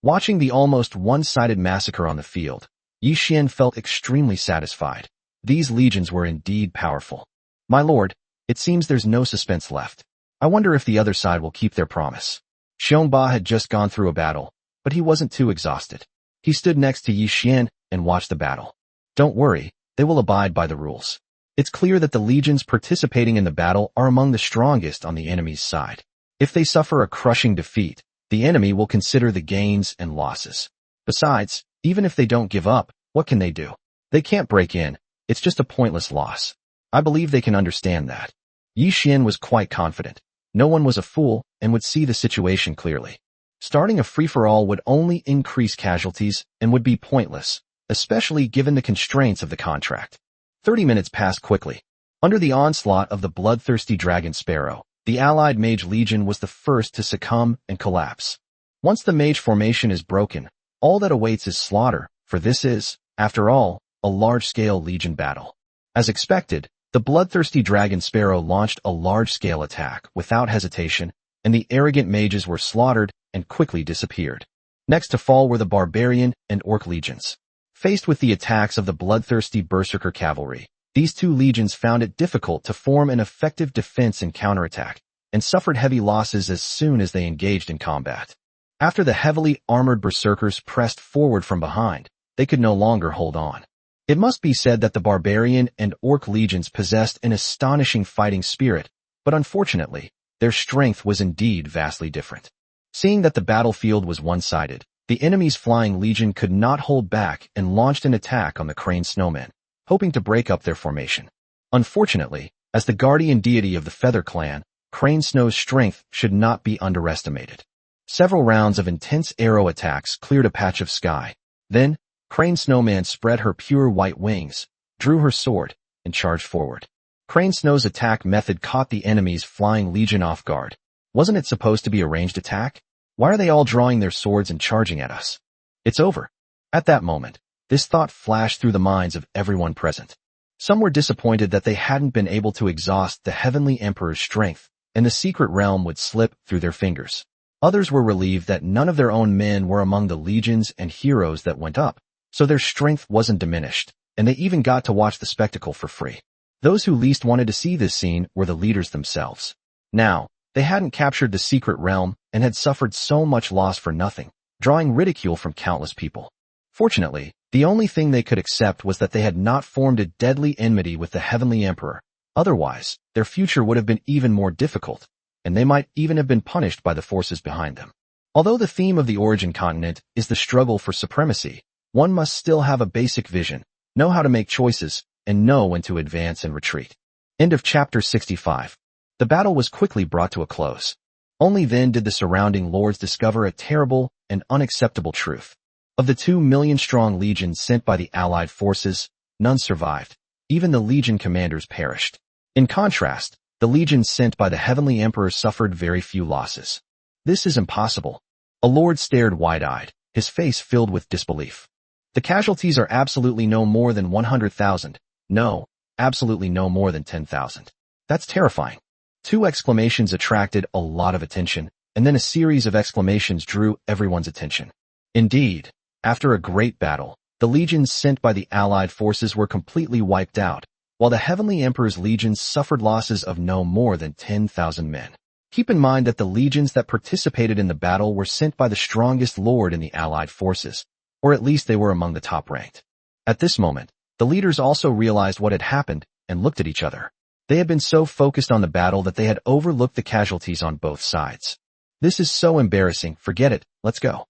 S1: Watching the almost one-sided massacre on the field, Yi Xian felt extremely satisfied. These legions were indeed powerful. My lord, it seems there's no suspense left. I wonder if the other side will keep their promise. Xiongba had just gone through a battle, but he wasn't too exhausted. He stood next to Yi Xian and watched the battle. Don't worry, they will abide by the rules. It's clear that the legions participating in the battle are among the strongest on the enemy's side. If they suffer a crushing defeat, the enemy will consider the gains and losses. Besides, even if they don't give up, what can they do? They can't break in. It's just a pointless loss. I believe they can understand that. Yi Xian was quite confident. No one was a fool and would see the situation clearly. Starting a free-for-all would only increase casualties and would be pointless, especially given the constraints of the contract. 30 minutes passed quickly. Under the onslaught of the bloodthirsty dragon sparrow, the allied mage legion was the first to succumb and collapse. Once the mage formation is broken, all that awaits is slaughter, for this is, after all, a large-scale legion battle. As expected, the bloodthirsty dragon sparrow launched a large-scale attack without hesitation, and the arrogant mages were slaughtered and quickly disappeared. Next to fall were the barbarian and orc legions. Faced with the attacks of the bloodthirsty berserker cavalry, these two legions found it difficult to form an effective defense and counterattack, and suffered heavy losses as soon as they engaged in combat. After the heavily armored berserkers pressed forward from behind, they could no longer hold on. It must be said that the barbarian and orc legions possessed an astonishing fighting spirit, but unfortunately, their strength was indeed vastly different. Seeing that the battlefield was one-sided, the enemy's Flying Legion could not hold back and launched an attack on the Crane Snowmen, hoping to break up their formation. Unfortunately, as the guardian deity of the Feather Clan, Crane Snow's strength should not be underestimated. Several rounds of intense arrow attacks cleared a patch of sky. Then, Crane Snowman spread her pure white wings, drew her sword, and charged forward. Crane Snow's attack method caught the enemy's Flying Legion off guard. Wasn't it supposed to be a ranged attack? Why are they all drawing their swords and charging at us? It's over. At that moment, this thought flashed through the minds of everyone present. Some were disappointed that they hadn't been able to exhaust the Heavenly Emperor's strength, and the secret realm would slip through their fingers. Others were relieved that none of their own men were among the legions and heroes that went up, so their strength wasn't diminished, and they even got to watch the spectacle for free. Those who least wanted to see this scene were the leaders themselves. Now, they hadn't captured the secret realm and had suffered so much loss for nothing, drawing ridicule from countless people. Fortunately, the only thing they could accept was that they had not formed a deadly enmity with the Heavenly Emperor. Otherwise, their future would have been even more difficult, and they might even have been punished by the forces behind them. Although the theme of the origin continent is the struggle for supremacy, one must still have a basic vision, know how to make choices, and know when to advance and retreat. End of chapter 65. The battle was quickly brought to a close. Only then did the surrounding lords discover a terrible and unacceptable truth. Of the 2 million-strong legions sent by the Allied forces, none survived. Even the legion commanders perished. In contrast, the legions sent by the Heavenly Emperor suffered very few losses. This is impossible. A lord stared wide-eyed, his face filled with disbelief. The casualties are absolutely no more than 100,000. No, absolutely no more than 10,000. That's terrifying. 2 exclamations attracted a lot of attention, and then a series of exclamations drew everyone's attention. Indeed, after a great battle, the legions sent by the Allied forces were completely wiped out, while the Heavenly Emperor's legions suffered losses of no more than 10,000 men. Keep in mind that the legions that participated in the battle were sent by the strongest lord in the Allied forces, or at least they were among the top-ranked. At this moment, the leaders also realized what had happened and looked at each other. They had been so focused on the battle that they had overlooked the casualties on both sides. This is so embarrassing, forget it, let's go.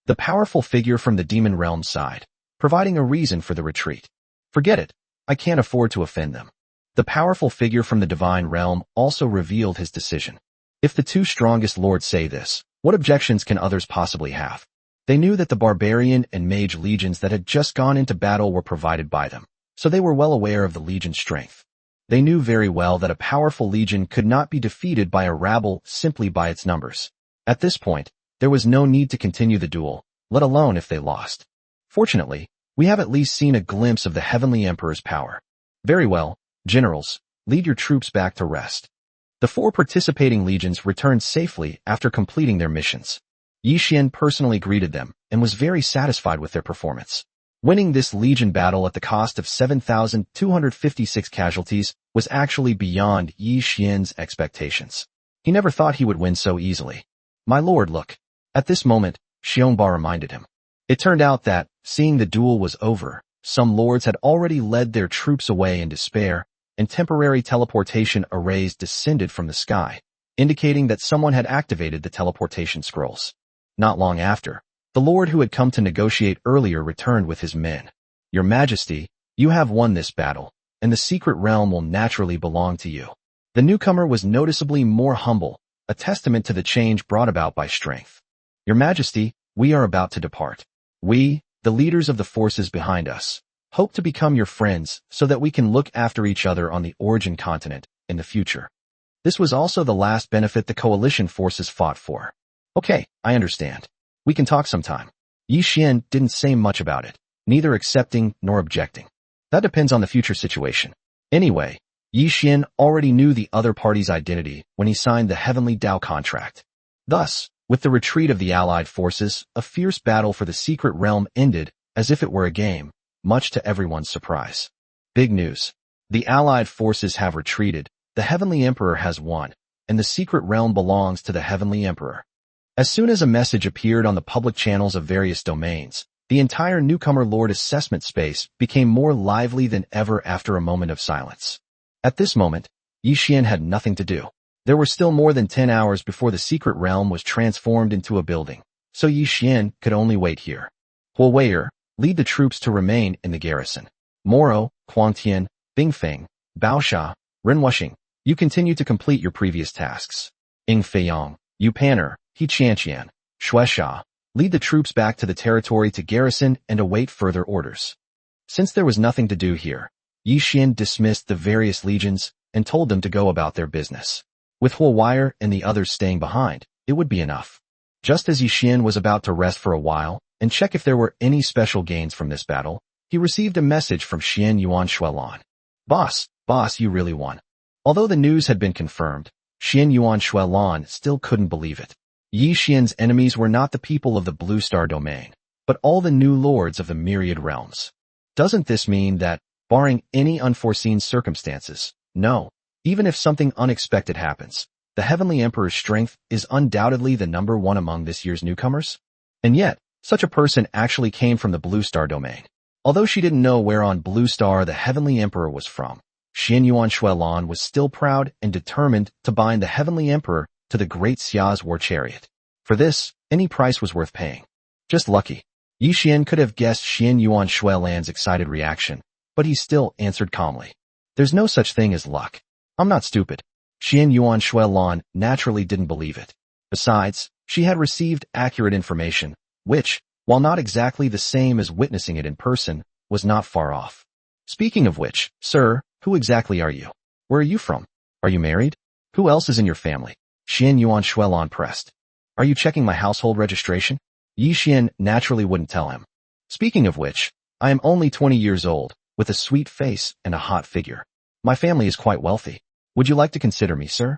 S1: The powerful figure from the demon realm sighed, providing a reason for the retreat. Forget it, I can't afford to offend them. The powerful figure from the divine realm also revealed his decision. If the 2 strongest lords say this, what objections can others possibly have? They knew that the barbarian and mage legions that had just gone into battle were provided by them, so they were well aware of the legion's strength. They knew very well that a powerful legion could not be defeated by a rabble simply by its numbers. At this point, there was no need to continue the duel, let alone if they lost. Fortunately, we have at least seen a glimpse of the Heavenly Emperor's power. Very well, generals, lead your troops back to rest. The 4 participating legions returned safely after completing their missions. Yi Xian personally greeted them and was very satisfied with their performance. Winning this legion battle at the cost of 7,256 casualties was actually beyond Yi Xian's expectations. He never thought he would win so easily. My lord, look. At this moment, Xiongba reminded him. It turned out that, seeing the duel was over, some lords had already led their troops away in despair, and temporary teleportation arrays descended from the sky, indicating that someone had activated the teleportation scrolls. Not long after, the lord who had come to negotiate earlier returned with his men. Your Majesty, you have won this battle, and the secret realm will naturally belong to you. The newcomer was noticeably more humble, a testament to the change brought about by strength. Your Majesty, we are about to depart. We, the leaders of the forces behind us, hope to become your friends so that we can look after each other on the origin continent in the future. This was also the last benefit the coalition forces fought for. Okay, I understand. We can talk sometime. Yi Xian didn't say much about it, neither accepting nor objecting. That depends on the future situation. Anyway, Yi Xian already knew the other party's identity when he signed the Heavenly Dao contract. Thus, with the retreat of the Allied forces, a fierce battle for the secret realm ended as if it were a game, much to everyone's surprise. Big news. The Allied forces have retreated, the Heavenly Emperor has won, and the secret realm belongs to the Heavenly Emperor. As soon as a message appeared on the public channels of various domains, the entire newcomer lord assessment space became more lively than ever after a moment of silence. At this moment, Yi Xian had nothing to do. There were still more than 10 hours before the secret realm was transformed into a building, so Yi Xian could only wait here. Huo Wei'er, lead the troops to remain in the garrison. Moro, Quangtian, Bingfeng, Baosha, Renwushing, you continue to complete your previous tasks. Ing Feiyong, Yu Pan'er, He Qianqian, Shueisha, lead the troops back to the territory to garrison and await further orders. Since there was nothing to do here, Yi Xian dismissed the various legions and told them to go about their business. With Huowire and the others staying behind, it would be enough. Just as Yi Xian was about to rest for a while and check if there were any special gains from this battle, he received a message from Xian Yuan Shuelan. Boss, you really won. Although the news had been confirmed, Xian Yuan Shuelan still couldn't believe it. Yi Xian's enemies were not the people of the Blue Star domain, but all the new lords of the myriad realms. Doesn't this mean that, barring any unforeseen circumstances, no, even if something unexpected happens, the Heavenly Emperor's strength is undoubtedly the number one among this year's newcomers? And yet, such a person actually came from the Blue Star domain. Although she didn't know where on Blue Star the Heavenly Emperor was from, Xian Yuan Shuelan was still proud and determined to bind the Heavenly Emperor to the Great Xia's war chariot. For this, any price was worth paying. Just lucky. Yi Xian could have guessed Xian Yuan Shuelan's excited reaction, but he still answered calmly. There's no such thing as luck. I'm not stupid. Xian Yuan Shuelan naturally didn't believe it. Besides, she had received accurate information, which, while not exactly the same as witnessing it in person, was not far off. Speaking of which, sir, who exactly are you? Where are you from? Are you married? Who else is in your family? Xian Yuan Shuelan pressed. Are you checking my household registration? Yi Xian naturally wouldn't tell him. Speaking of which, I am only 20 years old, with a sweet face and a hot figure. My family is quite wealthy. Would you like to consider me, sir?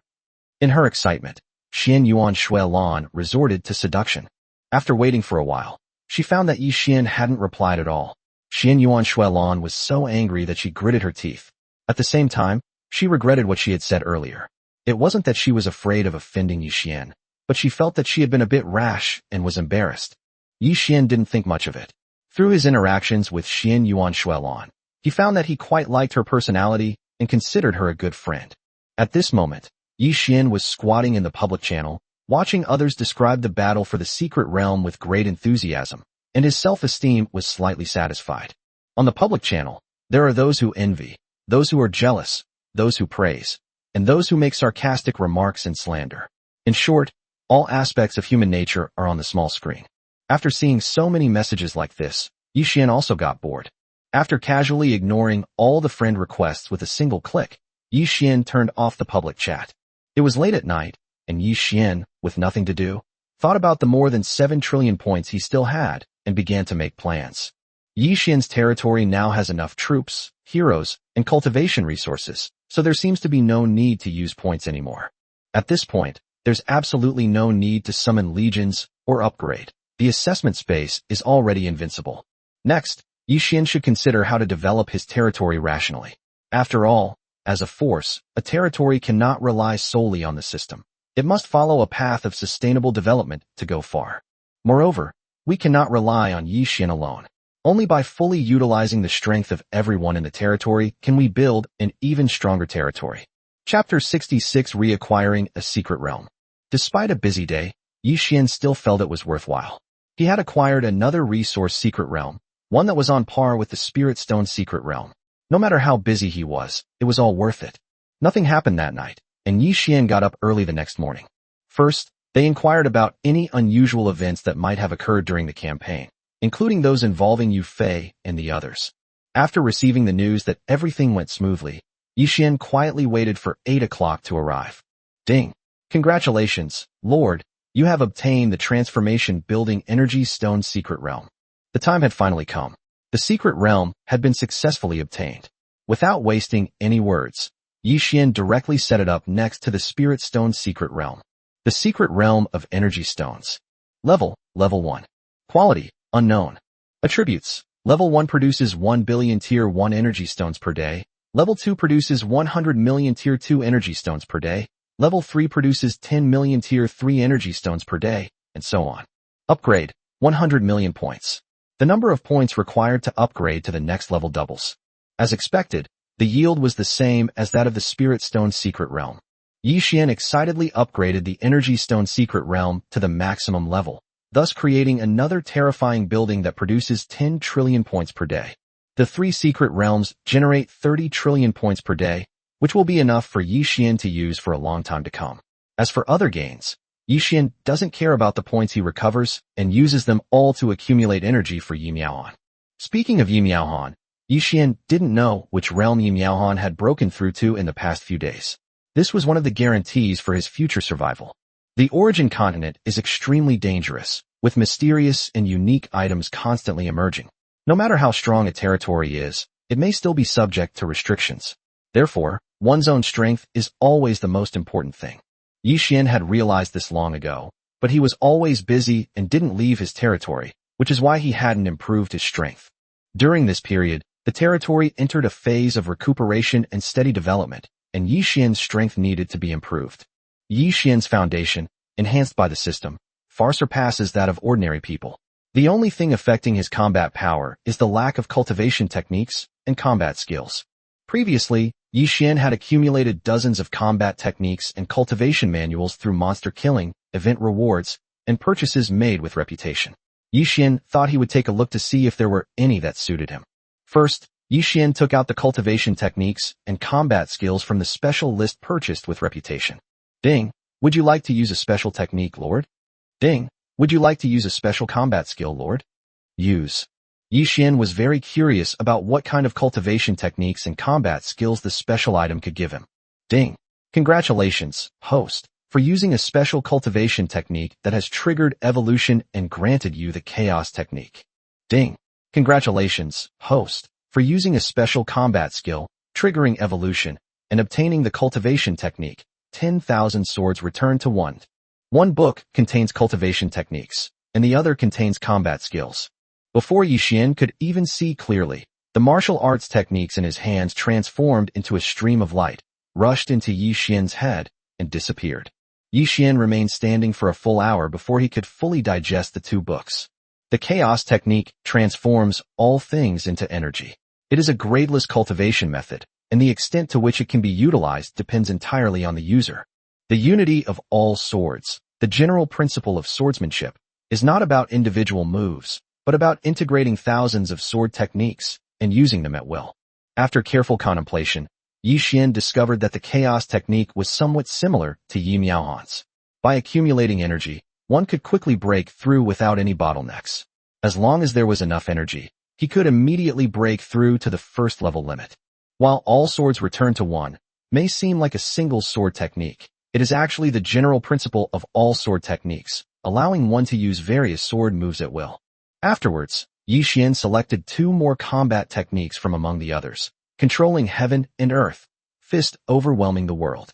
S1: In her excitement, Xian Yuan Shuelan resorted to seduction. After waiting for a while, she found that Yi Xian hadn't replied at all. Xian Yuan Shuelan was so angry that she gritted her teeth. At the same time, she regretted what she had said earlier. It wasn't that she was afraid of offending Yi Xian, but she felt that she had been a bit rash and was embarrassed. Yi Xian didn't think much of it. Through his interactions with Xian Yuan Shuelan, he found that he quite liked her personality and considered her a good friend. At this moment, Yi Xian was squatting in the public channel, watching others describe the battle for the secret realm with great enthusiasm, and his self-esteem was slightly satisfied. On the public channel, there are those who envy, those who are jealous, those who praise, and those who make sarcastic remarks and slander. In short, all aspects of human nature are on the small screen. After seeing so many messages like this, Yi Xian also got bored. After casually ignoring all the friend requests with a single click, Yi Xian turned off the public chat. It was late at night, and Yi Xian, with nothing to do, thought about the more than 7 trillion points he still had and began to make plans. Yi Xian's territory now has enough troops, heroes, and cultivation resources, so there seems to be no need to use points anymore. At this point, there's absolutely no need to summon legions or upgrade. The assessment space is already invincible. Next, Yi Xian should consider how to develop his territory rationally. After all, as a force, a territory cannot rely solely on the system. It must follow a path of sustainable development to go far. Moreover, we cannot rely on Yi Xian alone. Only by fully utilizing the strength of everyone in the territory can we build an even stronger territory. Chapter 66 Reacquiring a Secret Realm. Despite a busy day, Yi Xian still felt it was worthwhile. He had acquired another resource secret realm, one that was on par with the Spirit Stone secret realm. No matter how busy he was, it was all worth it. Nothing happened that night, and Yi Xian got up early the next morning. First, they inquired about any unusual events that might have occurred during the campaign, including those involving Yu Fei and the others. After receiving the news that everything went smoothly, Yi Xian quietly waited for 8 o'clock to arrive. Ding! Congratulations, Lord, you have obtained the Transformation Building Energy Stone Secret Realm. The time had finally come. The secret realm had been successfully obtained. Without wasting any words, Yi Xian directly set it up next to the Spirit Stone Secret Realm. The Secret Realm of Energy Stones. Level 1. Quality, unknown. Attributes, Level 1 produces 1 billion Tier 1 energy stones per day. Level 2 produces 100 million Tier 2 energy stones per day. Level 3 produces 10 million Tier 3 energy stones per day, and so on. Upgrade, 100 million points. The number of points required to upgrade to the next level doubles. As expected, the yield was the same as that of the Spirit Stone Secret Realm. Yi Xian excitedly upgraded the Energy Stone Secret Realm to the maximum level, thus creating another terrifying building that produces 10 trillion points per day. The 3 secret realms generate 30 trillion points per day, which will be enough for Yi Xian to use for a long time to come. As for other gains, Yi Xian doesn't care about the points he recovers and uses them all to accumulate energy for Yi Miaohan. Speaking of Yi Miaohan, Yi Xian didn't know which realm Yi Miaohan had broken through to in the past few days. This was one of the guarantees for his future survival. The origin continent is extremely dangerous, with mysterious and unique items constantly emerging. No matter how strong a territory is, it may still be subject to restrictions. Therefore, one's own strength is always the most important thing. Yi Xian had realized this long ago, but he was always busy and didn't leave his territory, which is why he hadn't improved his strength. During this period, the territory entered a phase of recuperation and steady development, and Yi Xian's strength needed to be improved. Yi Xian's foundation, enhanced by the system, far surpasses that of ordinary people. The only thing affecting his combat power is the lack of cultivation techniques and combat skills. Previously, Yi Xian had accumulated dozens of combat techniques and cultivation manuals through monster killing, event rewards, and purchases made with reputation. Yi Xian thought he would take a look to see if there were any that suited him. First, Yi Xian took out the cultivation techniques and combat skills from the special list purchased with reputation. Ding, would you like to use a special technique, Lord? Ding, would you like to use a special combat skill, Lord? Use. Yi Xian was very curious about what kind of cultivation techniques and combat skills the special item could give him. Ding. Congratulations, host, for using a special cultivation technique that has triggered evolution and granted you the chaos technique. Ding. Congratulations, host, for using a special combat skill, triggering evolution, and obtaining the cultivation technique. 10,000 swords return to 1. One book contains cultivation techniques, and the other contains combat skills. Before Yi Xian could even see clearly, the martial arts techniques in his hands transformed into a stream of light, rushed into Yi Xian's head, and disappeared. Yi Xian remained standing for a full hour before he could fully digest the two books. The chaos technique transforms all things into energy. It is a gradeless cultivation method, and the extent to which it can be utilized depends entirely on the user. The unity of all swords, the general principle of swordsmanship, is not about individual moves, but about integrating thousands of sword techniques and using them at will. After careful contemplation, Yi Xian discovered that the chaos technique was somewhat similar to Yi Miaohan's. By accumulating energy, one could quickly break through without any bottlenecks. As long as there was enough energy, he could immediately break through to the first level limit. While all swords return to 1 may seem like a single sword technique, it is actually the general principle of all sword techniques, allowing one to use various sword moves at will. Afterwards, Yi Xian selected 2 more combat techniques from among the others, controlling heaven and earth, fist overwhelming the world.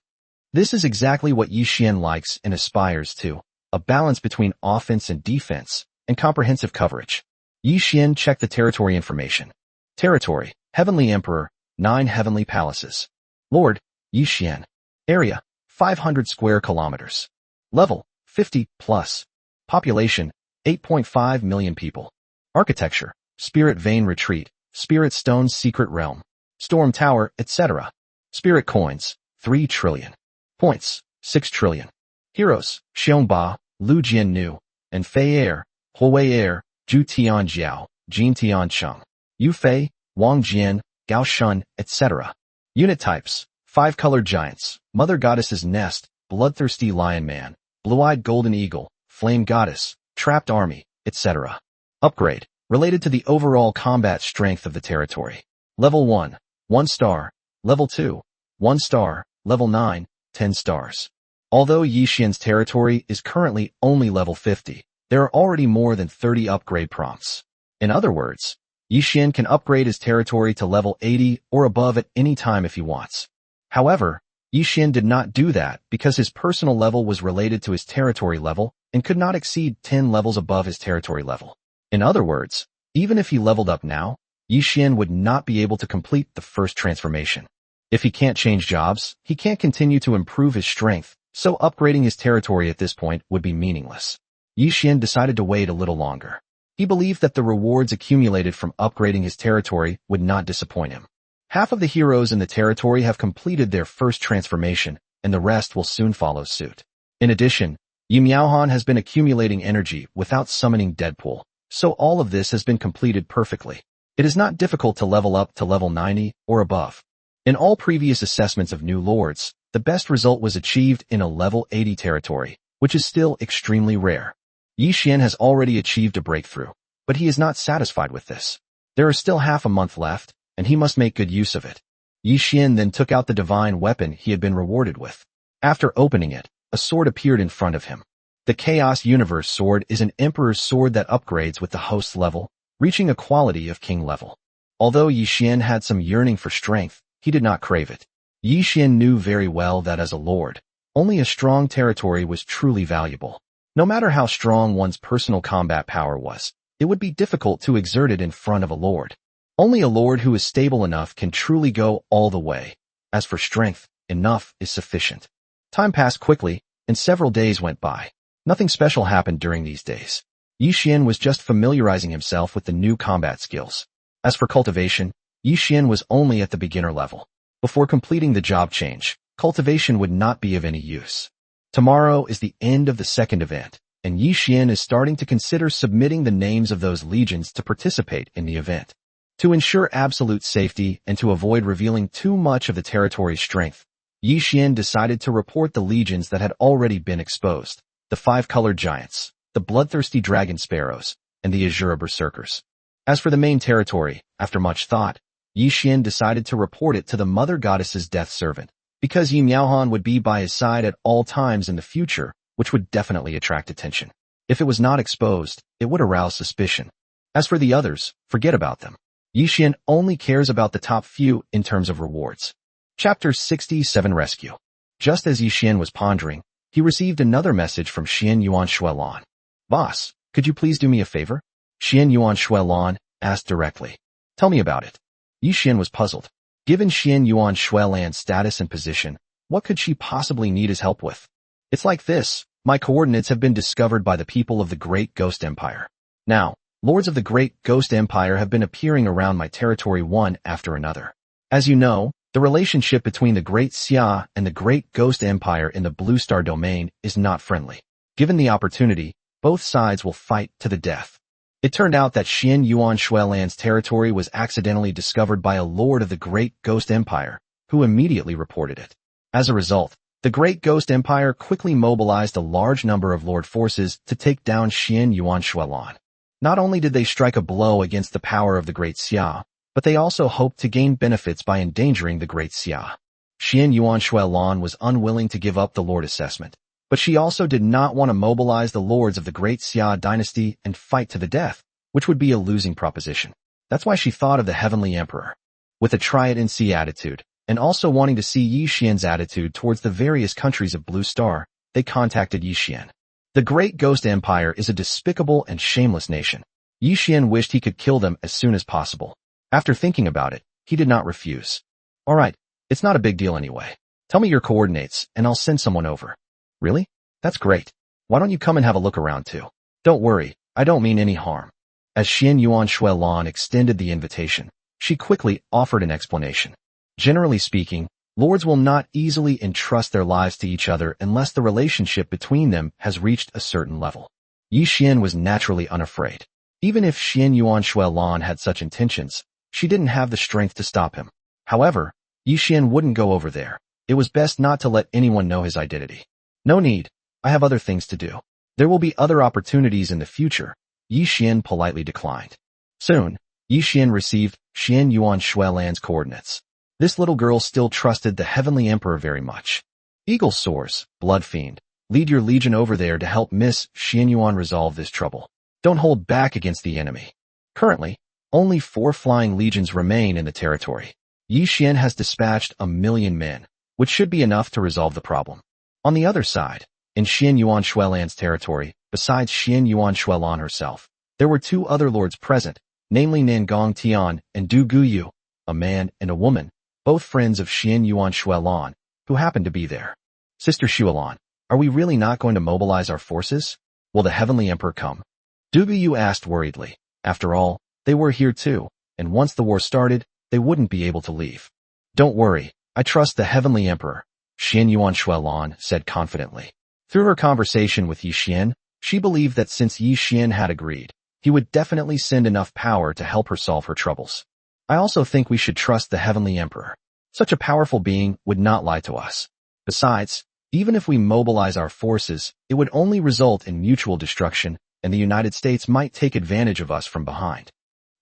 S1: This is exactly what Yi Xian likes and aspires to, a balance between offense and defense, and comprehensive coverage. Yi Xian checked the territory information. Territory, Heavenly Emperor, 9 heavenly palaces. Lord, Yi Xian. Area, 500 square kilometers. Level, 50 plus. Population, 8.5 million people. Architecture, Spirit Vein Retreat, Spirit Stone Secret Realm, Storm Tower, etc. Spirit Coins, 3 trillion. Points, 6 trillion. Heroes, Xiongba, Lu Jiannu, and Fei Air, Huawei Air, Zhu Tianjiao, Jin Tiancheng, Yu Fei, Wang Jian, Gao Shun, etc. Unit types, 5-colored giants, Mother Goddess's Nest, Bloodthirsty Lion Man, Blue-Eyed Golden Eagle, Flame Goddess, Trapped Army, etc. Upgrade, related to the overall combat strength of the territory. Level 1, 1 star. Level 2, 1 star. Level 9, 10 stars. Although Yi Xian's territory is currently only level 50, there are already more than 30 upgrade prompts. In other words, Yi Xian can upgrade his territory to level 80 or above at any time if he wants. However, Yi Xian did not do that because his personal level was related to his territory level and could not exceed 10 levels above his territory level. In other words, even if he leveled up now, Yi Xian would not be able to complete the first transformation. If he can't change jobs, he can't continue to improve his strength, so upgrading his territory at this point would be meaningless. Yi Xian decided to wait a little longer. He believed that the rewards accumulated from upgrading his territory would not disappoint him. Half of the heroes in the territory have completed their first transformation, and the rest will soon follow suit. In addition, Yi Miaohan has been accumulating energy without summoning Deadpool, so all of this has been completed perfectly. It is not difficult to level up to level 90 or above. In all previous assessments of new lords, the best result was achieved in a level 80 territory, which is still extremely rare. Yi Xian has already achieved a breakthrough, but he is not satisfied with this. There is still half a month left, and he must make good use of it. Yi Xian then took out the divine weapon he had been rewarded with. After opening it, a sword appeared in front of him. The Chaos Universe sword is an Emperor's sword that upgrades with the host level, reaching a quality of king level. Although Yi Xian had some yearning for strength, he did not crave it. Yi Xian knew very well that as a lord, only a strong territory was truly valuable. No matter how strong one's personal combat power was, it would be difficult to exert it in front of a lord. Only a lord who is stable enough can truly go all the way. As for strength, enough is sufficient. Time passed quickly, and several days went by. Nothing special happened during these days. Yi Xian was just familiarizing himself with the new combat skills. As for cultivation, Yi Xian was only at the beginner level. Before completing the job change, cultivation would not be of any use. Tomorrow is the end of the second event, and Yi Xian is starting to consider submitting the names of those legions to participate in the event. To ensure absolute safety and to avoid revealing too much of the territory's strength, Yi Xian decided to report the legions that had already been exposed. The 5-colored giants, the bloodthirsty dragon sparrows, and the Azura berserkers. As for the main territory, after much thought, Yi Xian decided to report it to the mother goddess's death servant, because Yi Miaohan would be by his side at all times in the future, which would definitely attract attention. If it was not exposed, it would arouse suspicion. As for the others, forget about them. Yi Xian only cares about the top few in terms of rewards. Chapter 67 Rescue. Just as Yi Xian was pondering, he received another message from Xian Yuan Shuelan. Boss, could you please do me a favor? Xian Yuan Shuelan asked directly. Tell me about it. Yi Xian was puzzled. Given Xian Yuan Shuelan's status and position, what could she possibly need his help with? It's like this. My coordinates have been discovered by the people of the Great Ghost Empire. Now, lords of the Great Ghost Empire have been appearing around my territory one after another. As you know, the relationship between the Great Xia and the Great Ghost Empire in the Blue Star domain is not friendly. Given the opportunity, both sides will fight to the death. It turned out that Xian Yuan Shuelan's territory was accidentally discovered by a lord of the Great Ghost Empire, who immediately reported it. As a result, the Great Ghost Empire quickly mobilized a large number of lord forces to take down Xian Yuan Shuelan. Not only did they strike a blow against the power of the Great Xia, but they also hoped to gain benefits by endangering the Great Xia. Xian Yuan Shuelan was unwilling to give up the lord assessment, but she also did not want to mobilize the lords of the Great Xia dynasty and fight to the death, which would be a losing proposition. That's why she thought of the Heavenly Emperor. With a try-it-and-see attitude, and also wanting to see Yi Xian's attitude towards the various countries of Blue Star, they contacted Yi Xian. The Great Ghost Empire is a despicable and shameless nation. Yi Xian wished he could kill them as soon as possible. After thinking about it, he did not refuse. Alright, it's not a big deal anyway. Tell me your coordinates, and I'll send someone over. Really? That's great. Why don't you come and have a look around too? Don't worry, I don't mean any harm. As Xian Yuan Shuelan extended the invitation, she quickly offered an explanation. Generally speaking, lords will not easily entrust their lives to each other unless the relationship between them has reached a certain level. Yi Xian was naturally unafraid. Even if Xian Yuan Shuelan had such intentions, she didn't have the strength to stop him. However, Yi Xian wouldn't go over there. It was best not to let anyone know his identity. No need. I have other things to do. There will be other opportunities in the future. Yi Xian politely declined. Soon, Yi Xian received Xian Yuan Shuelan's coordinates. This little girl still trusted the Heavenly Emperor very much. Eagle Soars, Blood Fiend, lead your legion over there to help Miss Xian Yuan resolve this trouble. Don't hold back against the enemy. Currently, only 4 flying legions remain in the territory. Yi Xian has dispatched 1,000,000 men, which should be enough to resolve the problem. On the other side, in Xian Yuan Shuelan's territory, besides Xian Yuan Shuelan herself, there were 2 other lords present, namely Nangong Tian and Du Guyu, a man and a woman, both friends of Xian Yuan Shuelan, who happened to be there. Sister Shuelan, are we really not going to mobilize our forces? Will the Heavenly Emperor come? Du Guyu asked worriedly. After all, they were here too, and once the war started, they wouldn't be able to leave. Don't worry, I trust the Heavenly Emperor, Xian Yuan Shuelan said confidently. Through her conversation with Yi Xian, she believed that since Yi Xian had agreed, he would definitely send enough power to help her solve her troubles. I also think we should trust the Heavenly Emperor. Such a powerful being would not lie to us. Besides, even if we mobilize our forces, it would only result in mutual destruction, and the United States might take advantage of us from behind.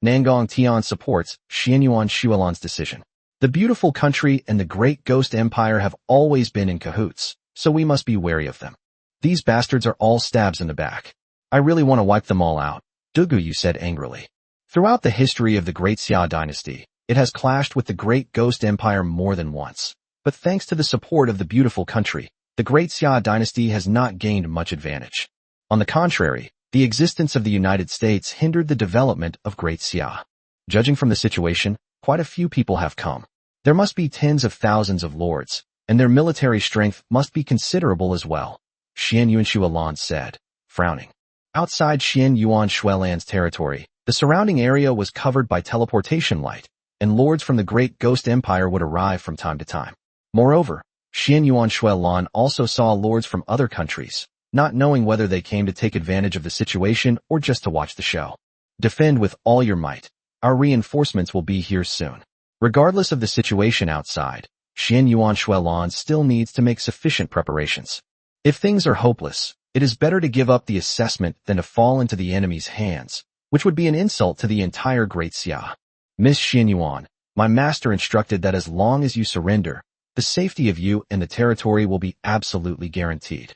S1: Nangong Tian supports Xian Yuan Shuelan's decision. The beautiful country and the great ghost empire have always been in cahoots, so we must be wary of them. These bastards are all stabs in the back. I really want to wipe them all out, Duguyu said angrily. Throughout the history of the Great Xia dynasty, it has clashed with the Great Ghost Empire more than once. But thanks to the support of the beautiful country, the Great Xia dynasty has not gained much advantage. On the contrary, the existence of the United States hindered the development of Great Xia. Judging from the situation, quite a few people have come. There must be tens of thousands of lords, and their military strength must be considerable as well, Xian Yuanshualan said, frowning. Outside Xian Yuan Shuelan's territory, the surrounding area was covered by teleportation light, and lords from the Great Ghost Empire would arrive from time to time. Moreover, Xian Yuan Shuelan also saw lords from other countries, not knowing whether they came to take advantage of the situation or just to watch the show. Defend with all your might. Our reinforcements will be here soon. Regardless of the situation outside, Xian Yuan Shuelan still needs to make sufficient preparations. If things are hopeless, it is better to give up the assessment than to fall into the enemy's hands, which would be an insult to the entire Great Xia. Miss Xian Yuan, my master instructed that as long as you surrender, the safety of you and the territory will be absolutely guaranteed.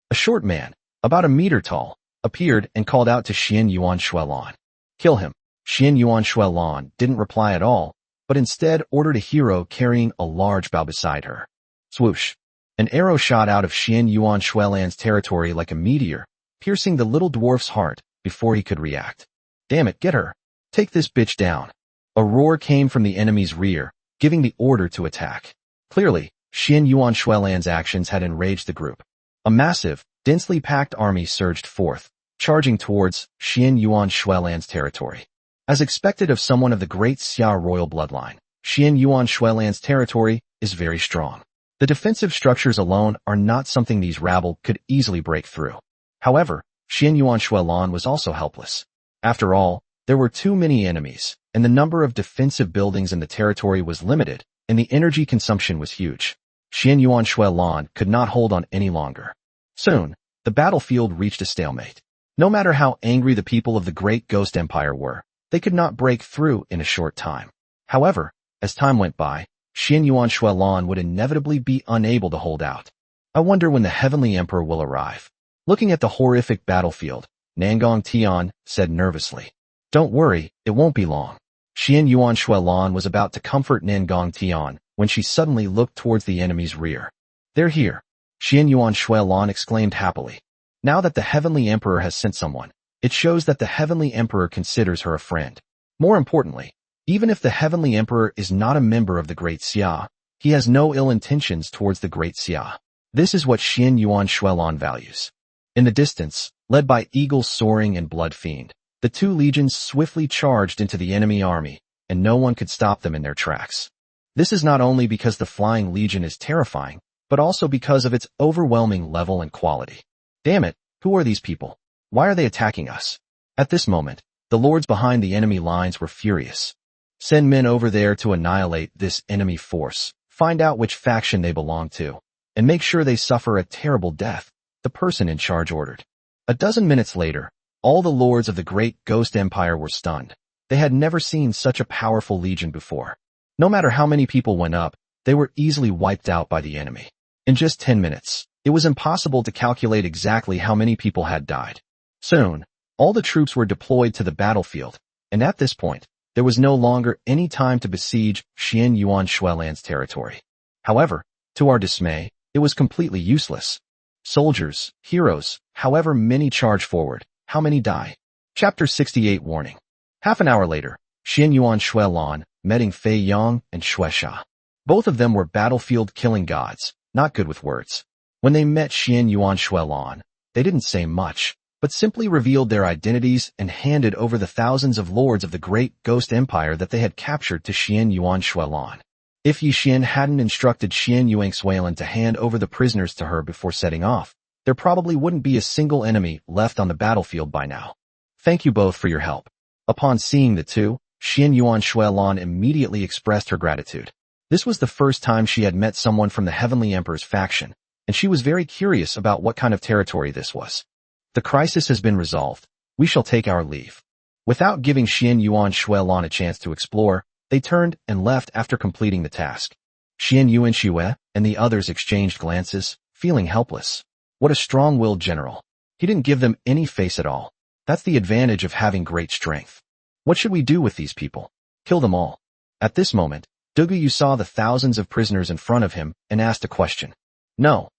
S1: A short man, about a meter tall, appeared and called out to Xian Yuan Shuelan. Kill him. Xian Yuan Shuelan didn't reply at all, but instead ordered a hero carrying a large bow beside her. Swoosh. An arrow shot out of Xian Yuan Shuelan's territory like a meteor, piercing the little dwarf's heart before he could react. Damn it, get her. Take this bitch down. A roar came from the enemy's rear, giving the order to attack. Clearly, Xian Yuan Shuelan's actions had enraged the group. A massive, densely packed army surged forth, charging towards Xian Yuan Shuelan's territory. As expected of someone of the Great Xia royal bloodline, Xian Yuan Shuelan's territory is very strong. The defensive structures alone are not something these rabble could easily break through. However, Xian Yuan Shuelan was also helpless. After all, there were too many enemies, and the number of defensive buildings in the territory was limited, and the energy consumption was huge. Xian Yuan Shuelan could not hold on any longer. Soon, the battlefield reached a stalemate. No matter how angry the people of the Great Ghost Empire were, they could not break through in a short time. However, as time went by, Xian Yuan Shuelan would inevitably be unable to hold out. I wonder when the Heavenly Emperor will arrive. Looking at the horrific battlefield, Nangong Tian said nervously. Don't worry, it won't be long. Xian Yuan Shuelan was about to comfort Nangong Tian when she suddenly looked towards the enemy's rear. They're here. Xian Yuan Shuelan exclaimed happily. Now that the Heavenly Emperor has sent someone, it shows that the Heavenly Emperor considers her a friend. More importantly, even if the Heavenly Emperor is not a member of the Great Xia, he has no ill intentions towards the Great Xia. This is what Xian Yuan Shuelan values. In the distance, led by Eagle Soaring and Blood Fiend, the two legions swiftly charged into the enemy army, and no one could stop them in their tracks. This is not only because the Flying Legion is terrifying, but also because of its overwhelming level and quality. Damn it, who are these people? Why are they attacking us? At this moment, the lords behind the enemy lines were furious. Send men over there to annihilate this enemy force, find out which faction they belong to, and make sure they suffer a terrible death, the person in charge ordered. A dozen minutes later, all the lords of the Great Ghost Empire were stunned. They had never seen such a powerful legion before. No matter how many people went up, they were easily wiped out by the enemy. In just 10 minutes, it was impossible to calculate exactly how many people had died. Soon, all the troops were deployed to the battlefield, and at this point, there was no longer any time to besiege Xian Yuan Shuelan's territory. However, to our dismay, it was completely useless. Soldiers, heroes, however many charge forward, how many die? Chapter 68 Warning. Half an hour later, Xian Yuan Shuelan, meeting Fei Yang and Shueisha. Both of them were battlefield killing gods, not good with words. When they met Xian Yuan Shuelan, they didn't say much, but simply revealed their identities and handed over the thousands of lords of the Great Ghost Empire that they had captured to Xian Yuan Shuelan. If Yi Xian hadn't instructed Xian Yuan Shuelan to hand over the prisoners to her before setting off, there probably wouldn't be a single enemy left on the battlefield by now. Thank you both for your help. Upon seeing the two, Xian Yuan Shuelan immediately expressed her gratitude. This was the first time she had met someone from the Heavenly Emperor's faction, and she was very curious about what kind of territory this was. The crisis has been resolved. We shall take our leave. Without giving Xian Yuan Shuelan a chance to explore, They turned and left after completing the task. Xian Yu and Xue and the others exchanged glances, feeling helpless. What a strong-willed general. He didn't give them any face at all. That's the advantage of having great strength. What should we do with these people? Kill them all. At this moment, Dugu saw the thousands of prisoners in front of him and asked a question. No,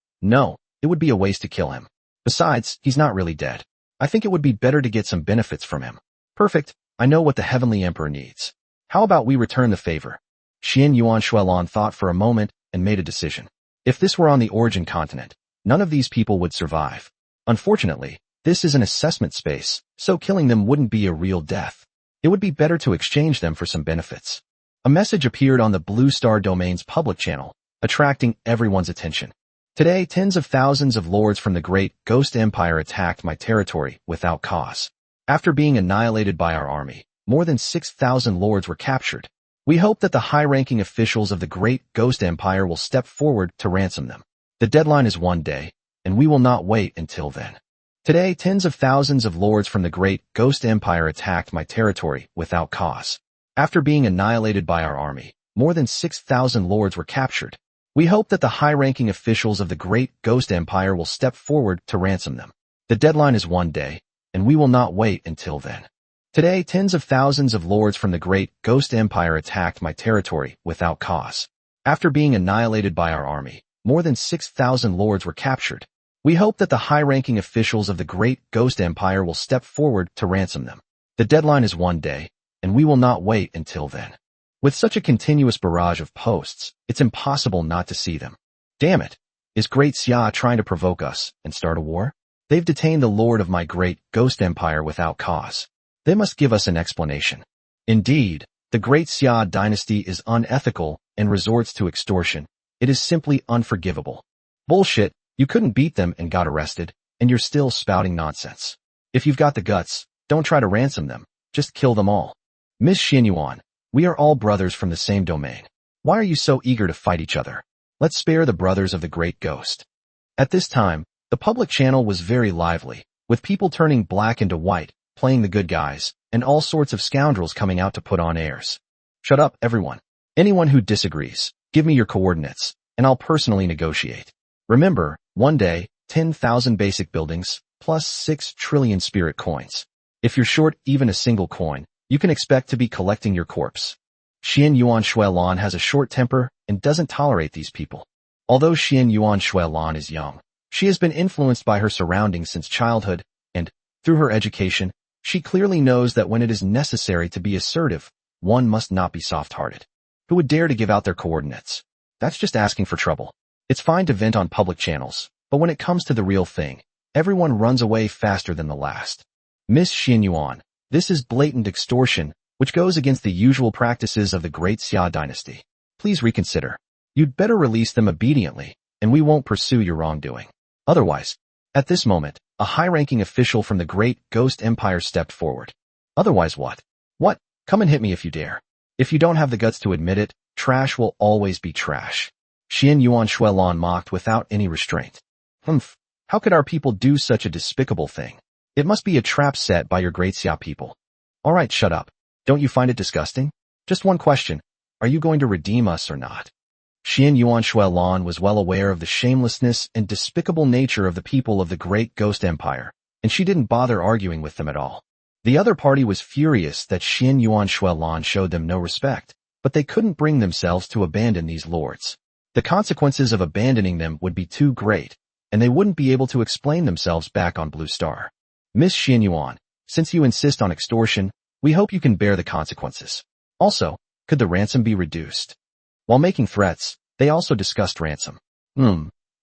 S1: it would be a waste to kill him. Besides, he's not really dead. I think it would be better to get some benefits from him. Perfect, I know what the Heavenly Emperor needs. How about we return the favor? Xian Yuan Shuelon thought for a moment and made a decision. If this were on the origin continent, none of these people would survive. Unfortunately, this is an assessment space, so killing them wouldn't be a real death. It would be better to exchange them for some benefits. A message appeared on the Blue Star Domain's public channel, attracting everyone's attention. Today, tens of thousands of lords from the Great Ghost Empire attacked my territory without cause. After being annihilated by our army, more than 6,000 lords were captured. We hope that the high-ranking officials of the Great Ghost Empire will step forward to ransom them. The deadline is one day, and we will not wait until then. Today, tens of thousands of lords from the Great Ghost Empire attacked my territory without cause. After being annihilated by our army, more than 6,000 lords were captured. We hope that the high-ranking officials of the Great Ghost Empire will step forward to ransom them. The deadline is one day, and we will not wait until then. Today, tens of thousands of lords from the Great Ghost Empire attacked my territory without cause. After being annihilated by our army, more than 6,000 lords were captured. We hope that the high-ranking officials of the Great Ghost Empire will step forward to ransom them. The deadline is one day, and we will not wait until then. With such a continuous barrage of posts, it's impossible not to see them. Damn it! Is Great Xia trying to provoke us and start a war? They've detained the lord of my Great Ghost Empire without cause. They must give us an explanation. Indeed, the Great Xia dynasty is unethical and resorts to extortion. It is simply unforgivable. Bullshit, you couldn't beat them and got arrested, and you're still spouting nonsense. If you've got the guts, don't try to ransom them, just kill them all. Miss Xinyuan, we are all brothers from the same domain. Why are you so eager to fight each other? Let's spare the brothers of the Great Ghost. At this time, the public channel was very lively, with people turning black into white, playing the good guys, and all sorts of scoundrels coming out to put on airs. Shut up, everyone. Anyone who disagrees, give me your coordinates, and I'll personally negotiate. Remember, one day, 10,000 basic buildings, plus 6 trillion spirit coins. If you're short even a single coin, you can expect to be collecting your corpse. Xian Yuan Shuelon has a short temper and doesn't tolerate these people. Although Xian Yuan Shuelon is young, she has been influenced by her surroundings since childhood, and, through her education, she clearly knows that when it is necessary to be assertive, one must not be soft-hearted. Who would dare to give out their coordinates? That's just asking for trouble. It's fine to vent on public channels, but when it comes to the real thing, everyone runs away faster than the last. Miss Xinyuan, this is blatant extortion, which goes against the usual practices of the Great Xia dynasty. Please reconsider. You'd better release them obediently, and we won't pursue your wrongdoing. Otherwise, at this moment, a high-ranking official from the Great Ghost Empire stepped forward. Otherwise what? What? Come and hit me if you dare. If you don't have the guts to admit it, trash will always be trash. Xian Yuan Shuelon mocked without any restraint. Humph, how could our people do such a despicable thing? It must be a trap set by your Great Xia people. Alright, shut up. Don't you find it disgusting? Just one question. Are you going to redeem us or not? Xian Yuan Shuelon was well aware of the shamelessness and despicable nature of the people of the Great Ghost Empire, and she didn't bother arguing with them at all. The other party was furious that Xian Yuan Shuelon showed them no respect, but they couldn't bring themselves to abandon these lords. The consequences of abandoning them would be too great, and they wouldn't be able to explain themselves back on Blue Star. Miss Xinyuan, since you insist on extortion, we hope you can bear the consequences. Also, could the ransom be reduced? While making threats, they also discussed ransom.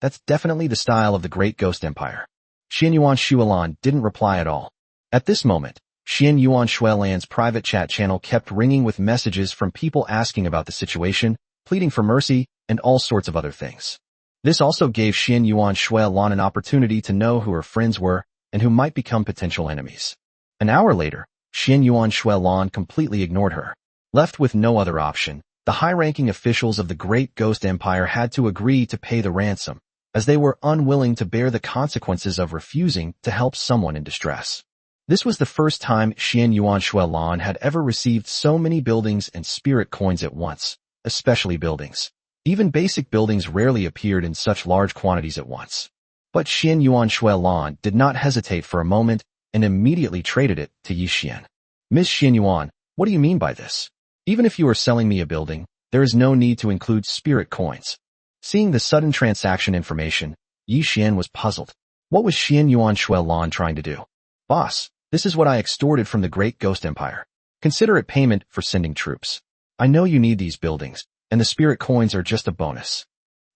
S1: That's definitely the style of the Great Ghost Empire. Xian Yuan Shuelon didn't reply at all. At this moment, Xian Yuan Shuelan's private chat channel kept ringing with messages from people asking about the situation, pleading for mercy, and all sorts of other things. This also gave Xian Yuan Shuelon an opportunity to know who her friends were and who might become potential enemies. An hour later, Xian Yuan Shuelon completely ignored her. Left with no other option, the high-ranking officials of the Great Ghost Empire had to agree to pay the ransom, as they were unwilling to bear the consequences of refusing to help someone in distress. This was the first time Xian Yuan Shuelan had ever received so many buildings and spirit coins at once, especially buildings. Even basic buildings rarely appeared in such large quantities at once. But Xian Yuan Shuelan did not hesitate for a moment and immediately traded it to Yi Xian. Miss Xian Yuan, what do you mean by this? Even if you are selling me a building, there is no need to include spirit coins. Seeing the sudden transaction information, Yi Xian was puzzled. What was Xian Yuan Shuelan trying to do? Boss, this is what I extorted from the Great Ghost Empire. Consider it payment for sending troops. I know you need these buildings, and the spirit coins are just a bonus.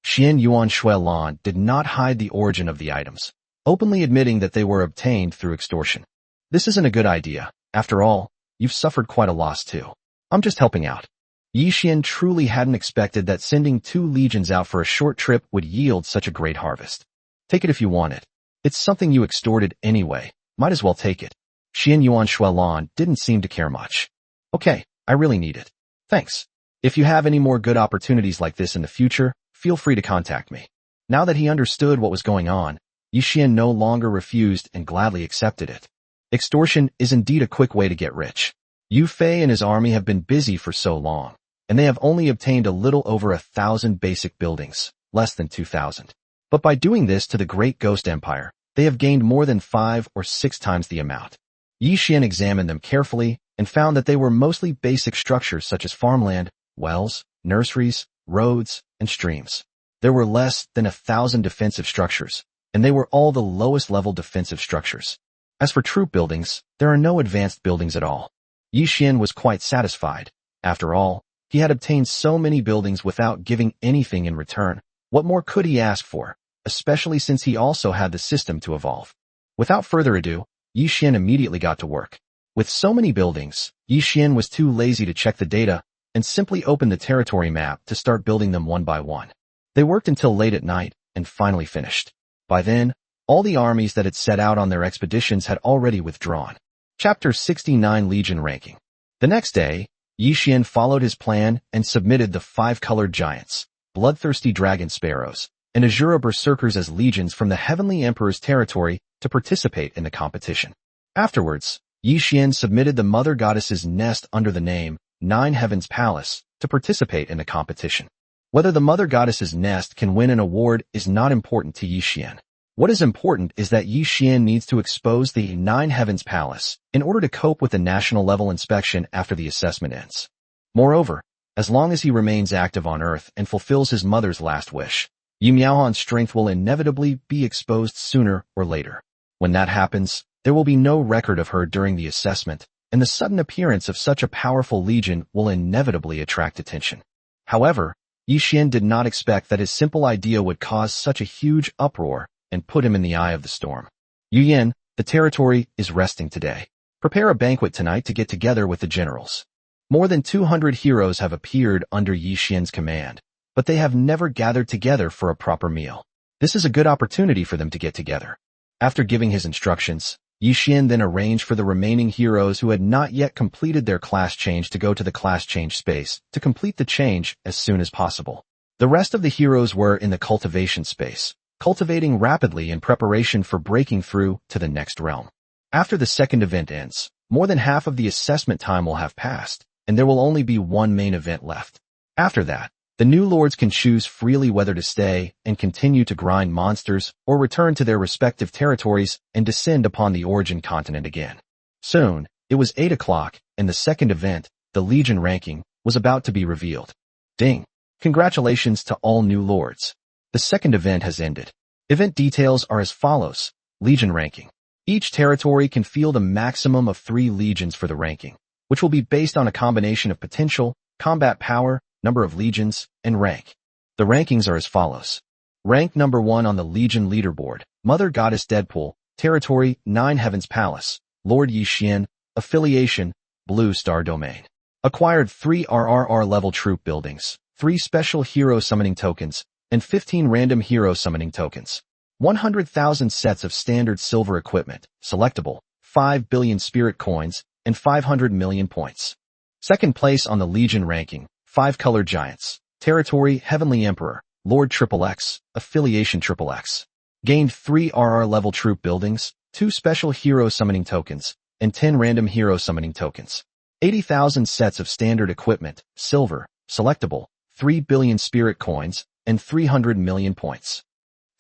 S1: Xian Yuan Shuelan did not hide the origin of the items, openly admitting that they were obtained through extortion. This isn't a good idea. After all, you've suffered quite a loss too. I'm just helping out. Yi Xian truly hadn't expected that sending 2 legions out for a short trip would yield such a great harvest. Take it if you want it. It's something you extorted anyway. Might as well take it. Xian Yuan Shuelan didn't seem to care much. Okay, I really need it. Thanks. If you have any more good opportunities like this in the future, feel free to contact me. Now that he understood what was going on, Yi Xian no longer refused and gladly accepted it. Extortion is indeed a quick way to get rich. Yu Fei and his army have been busy for so long, and they have only obtained a little over 1,000 basic buildings, less than 2,000. But by doing this to the Great Ghost Empire, they have gained more than 5 or 6 times the amount. Yi Xian examined them carefully and found that they were mostly basic structures such as farmland, wells, nurseries, roads, and streams. There were less than 1,000 defensive structures, and they were all the lowest level defensive structures. As for troop buildings, there are no advanced buildings at all. Yi Xian was quite satisfied. After all, he had obtained so many buildings without giving anything in return. What more could he ask for, especially since he also had the system to evolve? Without further ado, Yi Xian immediately got to work. With so many buildings, Yi Xian was too lazy to check the data and simply opened the territory map to start building them one by one. They worked until late at night and finally finished. By then, all the armies that had set out on their expeditions had already withdrawn. Chapter 69 Legion Ranking. The next day, Yi Xian followed his plan and submitted the 5-colored giants, bloodthirsty dragon sparrows, and Azura berserkers as legions from the Heavenly Emperor's territory to participate in the competition. Afterwards, Yi Xian submitted the Mother Goddess's nest under the name 9 Heavens Palace to participate in the competition. Whether the Mother Goddess's nest can win an award is not important to Yi Xian. What is important is that Yi Xian needs to expose the 9 Heavens Palace in order to cope with the national level inspection after the assessment ends. Moreover, as long as he remains active on Earth and fulfills his mother's last wish, Yi Miaohan's strength will inevitably be exposed sooner or later. When that happens, there will be no record of her during the assessment, and the sudden appearance of such a powerful legion will inevitably attract attention. However, Yi Xian did not expect that his simple idea would cause such a huge uproar and put him in the eye of the storm. Yu Yan, the territory is resting today. Prepare a banquet tonight to get together with the generals. More than 200 heroes have appeared under Yi Xian's command, but they have never gathered together for a proper meal. This is a good opportunity for them to get together. After giving his instructions, Yi Xian then arranged for the remaining heroes who had not yet completed their class change to go to the class change space to complete the change as soon as possible. The rest of the heroes were in the cultivation space, cultivating rapidly in preparation for breaking through to the next realm. After the second event ends, more than half of the assessment time will have passed, and there will only be one main event left. After that, the new lords can choose freely whether to stay and continue to grind monsters or return to their respective territories and descend upon the origin continent again. Soon, it was 8 o'clock, and the second event, the Legion ranking, was about to be revealed. Ding! Congratulations to all new lords. The second event has ended. Event details are as follows. Legion ranking. Each territory can field a maximum of 3 legions for the ranking, which will be based on a combination of potential, combat power, number of legions, and rank. The rankings are as follows. Rank number 1 on the Legion leaderboard, Mother Goddess Deadpool, Territory, 9 Heavens Palace, Lord Yi Xian, Affiliation, Blue Star Domain. Acquired 3 RRR level troop buildings, 3 special hero summoning tokens, and 15 random hero summoning tokens. 100,000 sets of standard silver equipment, selectable, 5 billion spirit coins, and 500 million points. Second place on the Legion ranking, 5-colored giants, Territory Heavenly Emperor, Lord XXX, Affiliation XXX. Gained 3 RR level troop buildings, 2 special hero summoning tokens, and 10 random hero summoning tokens. 80,000 sets of standard equipment, silver, selectable, 3 billion spirit coins, and 300 million points.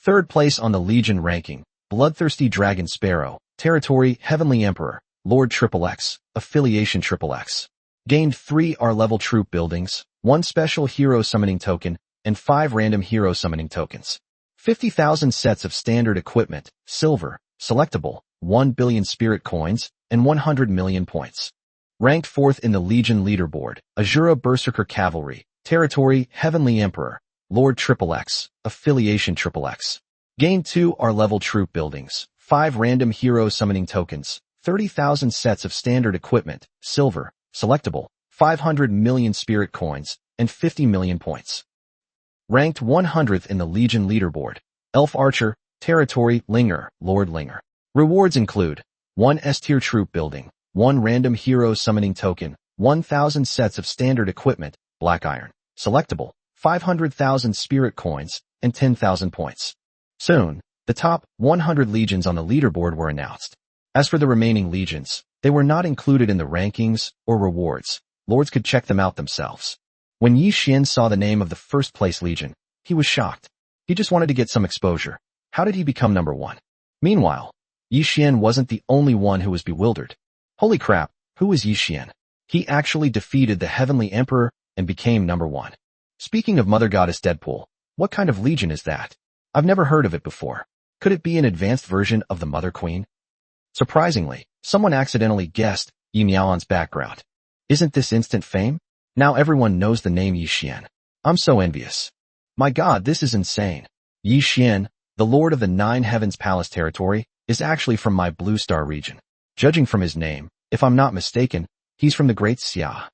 S1: Third place on the Legion ranking, Bloodthirsty Dragon Sparrow, Territory Heavenly Emperor, Lord XXX, Affiliation XXX. Gained 3 R-level troop buildings, 1 special hero summoning token, and 5 random hero summoning tokens. 50,000 sets of standard equipment, silver, selectable, 1 billion spirit coins, and 100 million points. Ranked 4th in the Legion leaderboard, Azura Berserker Cavalry, Territory Heavenly Emperor, Lord XXX, Affiliation XXX. Gained 2 R-level troop buildings, 5 random hero summoning tokens, 30,000 sets of standard equipment, silver, selectable, 500 million spirit coins, and 50 million points. Ranked 100th in the Legion leaderboard, Elf Archer, Territory Linger, Lord Linger. Rewards include 1 S-tier troop building, 1 random hero summoning token, 1,000 sets of standard equipment, Black Iron, selectable, 500,000 spirit coins, and 10,000 points. Soon, the top 100 legions on the leaderboard were announced. As for the remaining legions, they were not included in the rankings or rewards. Lords could check them out themselves. When Yi Xian saw the name of the first place legion, he was shocked. He just wanted to get some exposure. How did he become number 1? Meanwhile, Yi Xian wasn't the only one who was bewildered. Holy crap, who is Yi Xian? He actually defeated the Heavenly Emperor and became number 1. Speaking of Mother Goddess Deadpool, what kind of legion is that? I've never heard of it before. Could it be an advanced version of the Mother Queen? Surprisingly, someone accidentally guessed Yi Miaoan's background. Isn't this instant fame? Now everyone knows the name Yi Xian. I'm so envious. My god, this is insane. Yi Xian, the Lord of the Nine Heavens Palace territory, is actually from my Blue Star region. Judging from his name, if I'm not mistaken, he's from the Great Xia.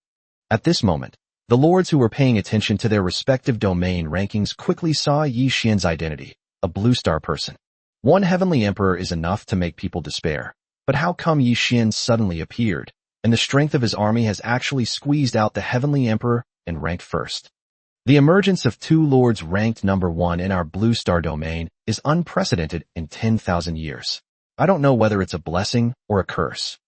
S1: At this moment, the lords who were paying attention to their respective domain rankings quickly saw Yi Xian's identity, a Blue Star person. One Heavenly Emperor is enough to make people despair. But how come Yi Xian suddenly appeared, and the strength of his army has actually squeezed out the Heavenly Emperor and ranked first? The emergence of 2 lords ranked number 1 in our Blue Star domain is unprecedented in 10,000 years. I don't know whether it's a blessing or a curse.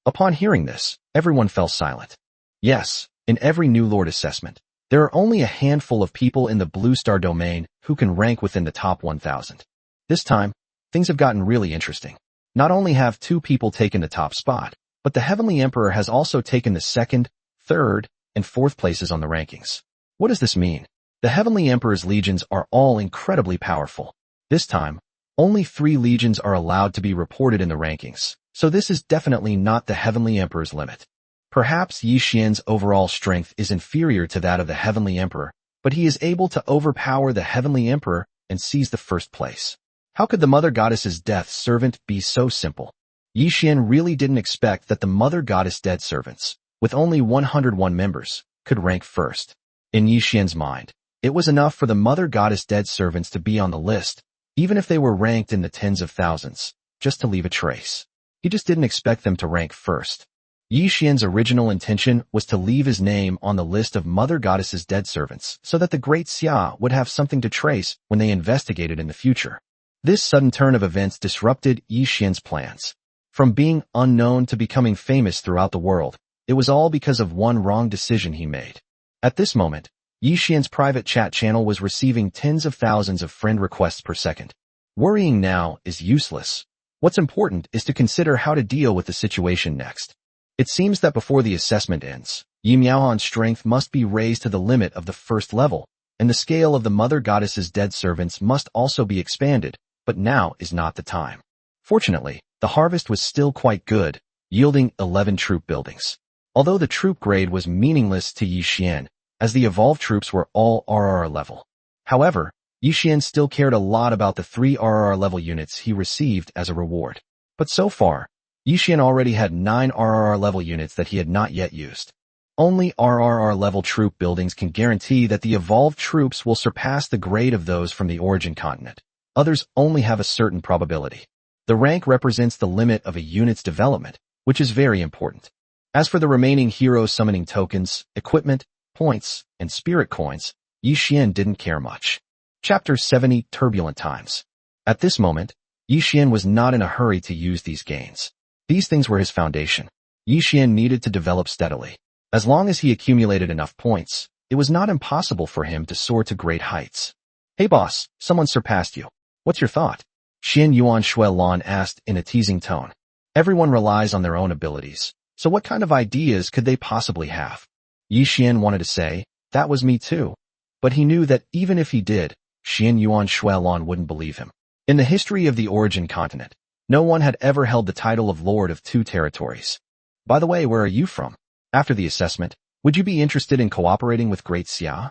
S1: Upon hearing this, everyone fell silent. Yes, in every new lord assessment, there are only a handful of people in the Blue Star domain who can rank within the top 1,000. This time, things have gotten really interesting. Not only have 2 people taken the top spot, but the Heavenly Emperor has also taken the 2nd, 3rd, and 4th places on the rankings. What does this mean? The Heavenly Emperor's legions are all incredibly powerful. This time, only 3 legions are allowed to be reported in the rankings, so this is definitely not the Heavenly Emperor's limit. Perhaps Yi Xian's overall strength is inferior to that of the Heavenly Emperor, but he is able to overpower the Heavenly Emperor and seize the 1st place. How could the Mother Goddess's death servant be so simple? Yi Xian really didn't expect that the Mother Goddess dead servants, with only 101 members, could rank first. In Yi Xian's mind, it was enough for the Mother Goddess dead servants to be on the list, even if they were ranked in the tens of thousands, just to leave a trace. He just didn't expect them to rank first. Yi Xian's original intention was to leave his name on the list of Mother Goddess's dead servants so that the Great Xia would have something to trace when they investigated in the future. This sudden turn of events disrupted Yi Xian's plans. From being unknown to becoming famous throughout the world, it was all because of one wrong decision he made. At this moment, Yi Xian's private chat channel was receiving tens of thousands of friend requests per second. Worrying now is useless. What's important is to consider how to deal with the situation next. It seems that before the assessment ends, Yi Miaohan's strength must be raised to the limit of the 1st level, and the scale of the Mother Goddess's dead servants must also be expanded, but now is not the time. Fortunately, the harvest was still quite good, yielding 11 troop buildings. Although the troop grade was meaningless to Yi Xian, as the evolved troops were all RRR level. However, Yi Xian still cared a lot about the 3 RRR level units he received as a reward. But so far, Yi Xian already had 9 RRR level units that he had not yet used. Only RRR level troop buildings can guarantee that the evolved troops will surpass the grade of those from the origin continent. Others only have a certain probability. The rank represents the limit of a unit's development, which is very important. As for the remaining hero summoning tokens, equipment, points, and spirit coins, Yi Xian didn't care much. Chapter 70 Turbulent Times. At this moment, Yi Xian was not in a hurry to use these gains. These things were his foundation. Yi Xian needed to develop steadily. As long as he accumulated enough points, it was not impossible for him to soar to great heights. Hey boss, someone surpassed you. What's your thought? Xian Yuan Shuelan asked in a teasing tone. Everyone relies on their own abilities, so what kind of ideas could they possibly have? Yi Xian wanted to say, that was me too. But he knew that even if he did, Xian Yuan Shuelan wouldn't believe him. In the history of the origin continent, no one had ever held the title of Lord of Two Territories. By the way, where are you from? After the assessment, would you be interested in cooperating with Great Xia?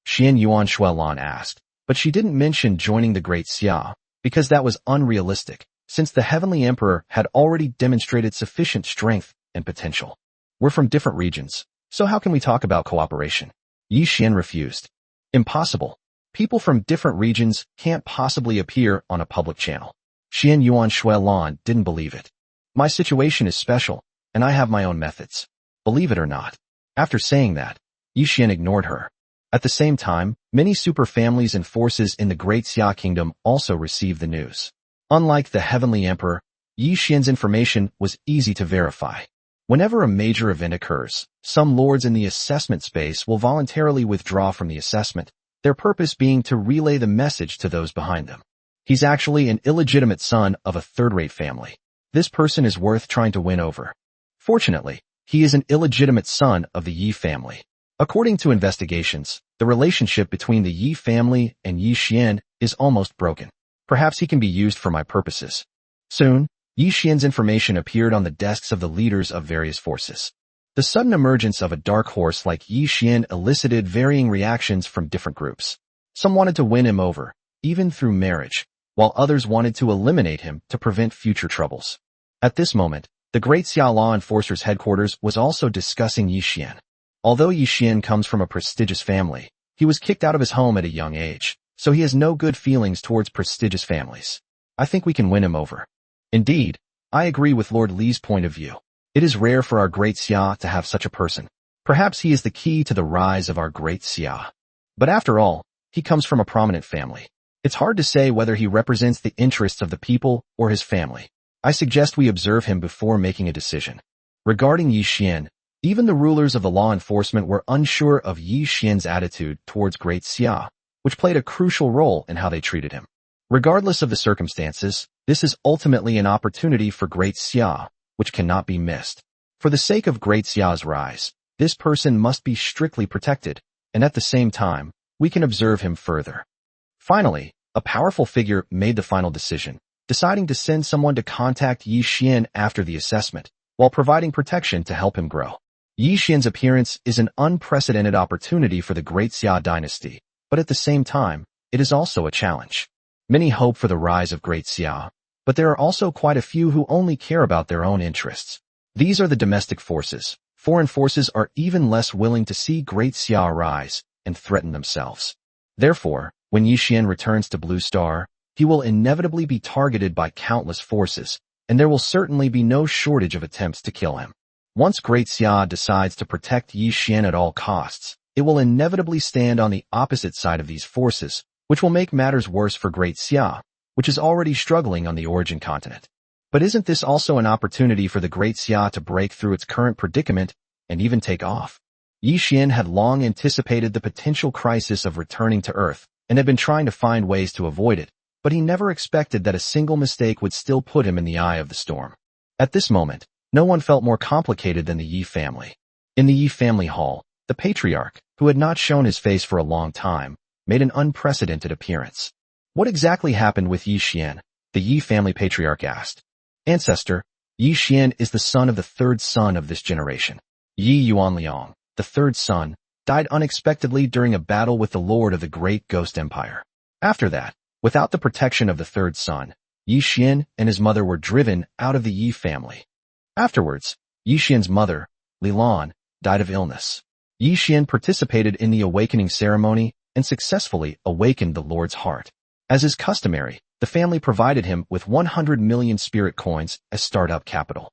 S1: Xian Yuan Shuelan asked, but she didn't mention joining the Great Xia, because that was unrealistic, since the Heavenly Emperor had already demonstrated sufficient strength and potential. We're from different regions, so how can we talk about cooperation? Yi Xian refused. Impossible. People from different regions can't possibly appear on a public channel. Xian Yuan Shuelan didn't believe it. My situation is special, and I have my own methods. Believe it or not. After saying that, Yi Xian ignored her. At the same time, many super families and forces in the Great Xia Kingdom also received the news. Unlike the Heavenly Emperor, Yi Xian's information was easy to verify. Whenever a major event occurs, some lords in the assessment space will voluntarily withdraw from the assessment, their purpose being to relay the message to those behind them. He's actually an illegitimate son of a third-rate family. This person is worth trying to win over. Fortunately, he is an illegitimate son of the Yi family. According to investigations, the relationship between the Yi family and Yi Xian is almost broken. Perhaps he can be used for my purposes. Soon, Yi Xian's information appeared on the desks of the leaders of various forces. The sudden emergence of a dark horse like Yi Xian elicited varying reactions from different groups. Some wanted to win him over, even through marriage, while others wanted to eliminate him to prevent future troubles. At this moment, the Great Xia Law Enforcer's headquarters was also discussing Yi Xian. Although Yi Xian comes from a prestigious family, he was kicked out of his home at a young age, so he has no good feelings towards prestigious families. I think we can win him over. Indeed, I agree with Lord Li's point of view. It is rare for our Great Xia to have such a person. Perhaps he is the key to the rise of our Great Xia. But after all, he comes from a prominent family. It's hard to say whether he represents the interests of the people or his family. I suggest we observe him before making a decision. Regarding Yi Xian, even the rulers of the law enforcement were unsure of Yi Xian's attitude towards Great Xia, which played a crucial role in how they treated him. Regardless of the circumstances, this is ultimately an opportunity for Great Xia, which cannot be missed. For the sake of Great Xia's rise, this person must be strictly protected, and at the same time, we can observe him further. Finally, a powerful figure made the final decision, deciding to send someone to contact Yi Xian after the assessment, while providing protection to help him grow. Yi Xian's appearance is an unprecedented opportunity for the Great Xia dynasty, but at the same time, it is also a challenge. Many hope for the rise of Great Xia, but there are also quite a few who only care about their own interests. These are the domestic forces. Foreign forces are even less willing to see Great Xia rise and threaten themselves. Therefore, when Yi Xian returns to Blue Star, he will inevitably be targeted by countless forces, and there will certainly be no shortage of attempts to kill him. Once Great Xia decides to protect Yi Xian at all costs, it will inevitably stand on the opposite side of these forces, which will make matters worse for Great Xia, which is already struggling on the origin continent. But isn't this also an opportunity for the Great Xia to break through its current predicament and even take off? Yi Xian had long anticipated the potential crisis of returning to Earth and had been trying to find ways to avoid it, but he never expected that a single mistake would still put him in the eye of the storm. At this moment, no one felt more complicated than the Yi family. In the Yi family hall, the patriarch, who had not shown his face for a long time, made an unprecedented appearance. What exactly happened with Yi Xian? The Yi family patriarch asked. Ancestor, Yi Xian is the son of the third son of this generation. Yi Yuanliang, the third son, died unexpectedly during a battle with the lord of the Great Ghost Empire. After that, without the protection of the third son, Yi Xian and his mother were driven out of the Yi family. Afterwards, Yi Xian's mother, Li Lan, died of illness. Yi Xian participated in the awakening ceremony and successfully awakened the Lord's heart. As is customary, the family provided him with 100 million spirit coins as startup capital.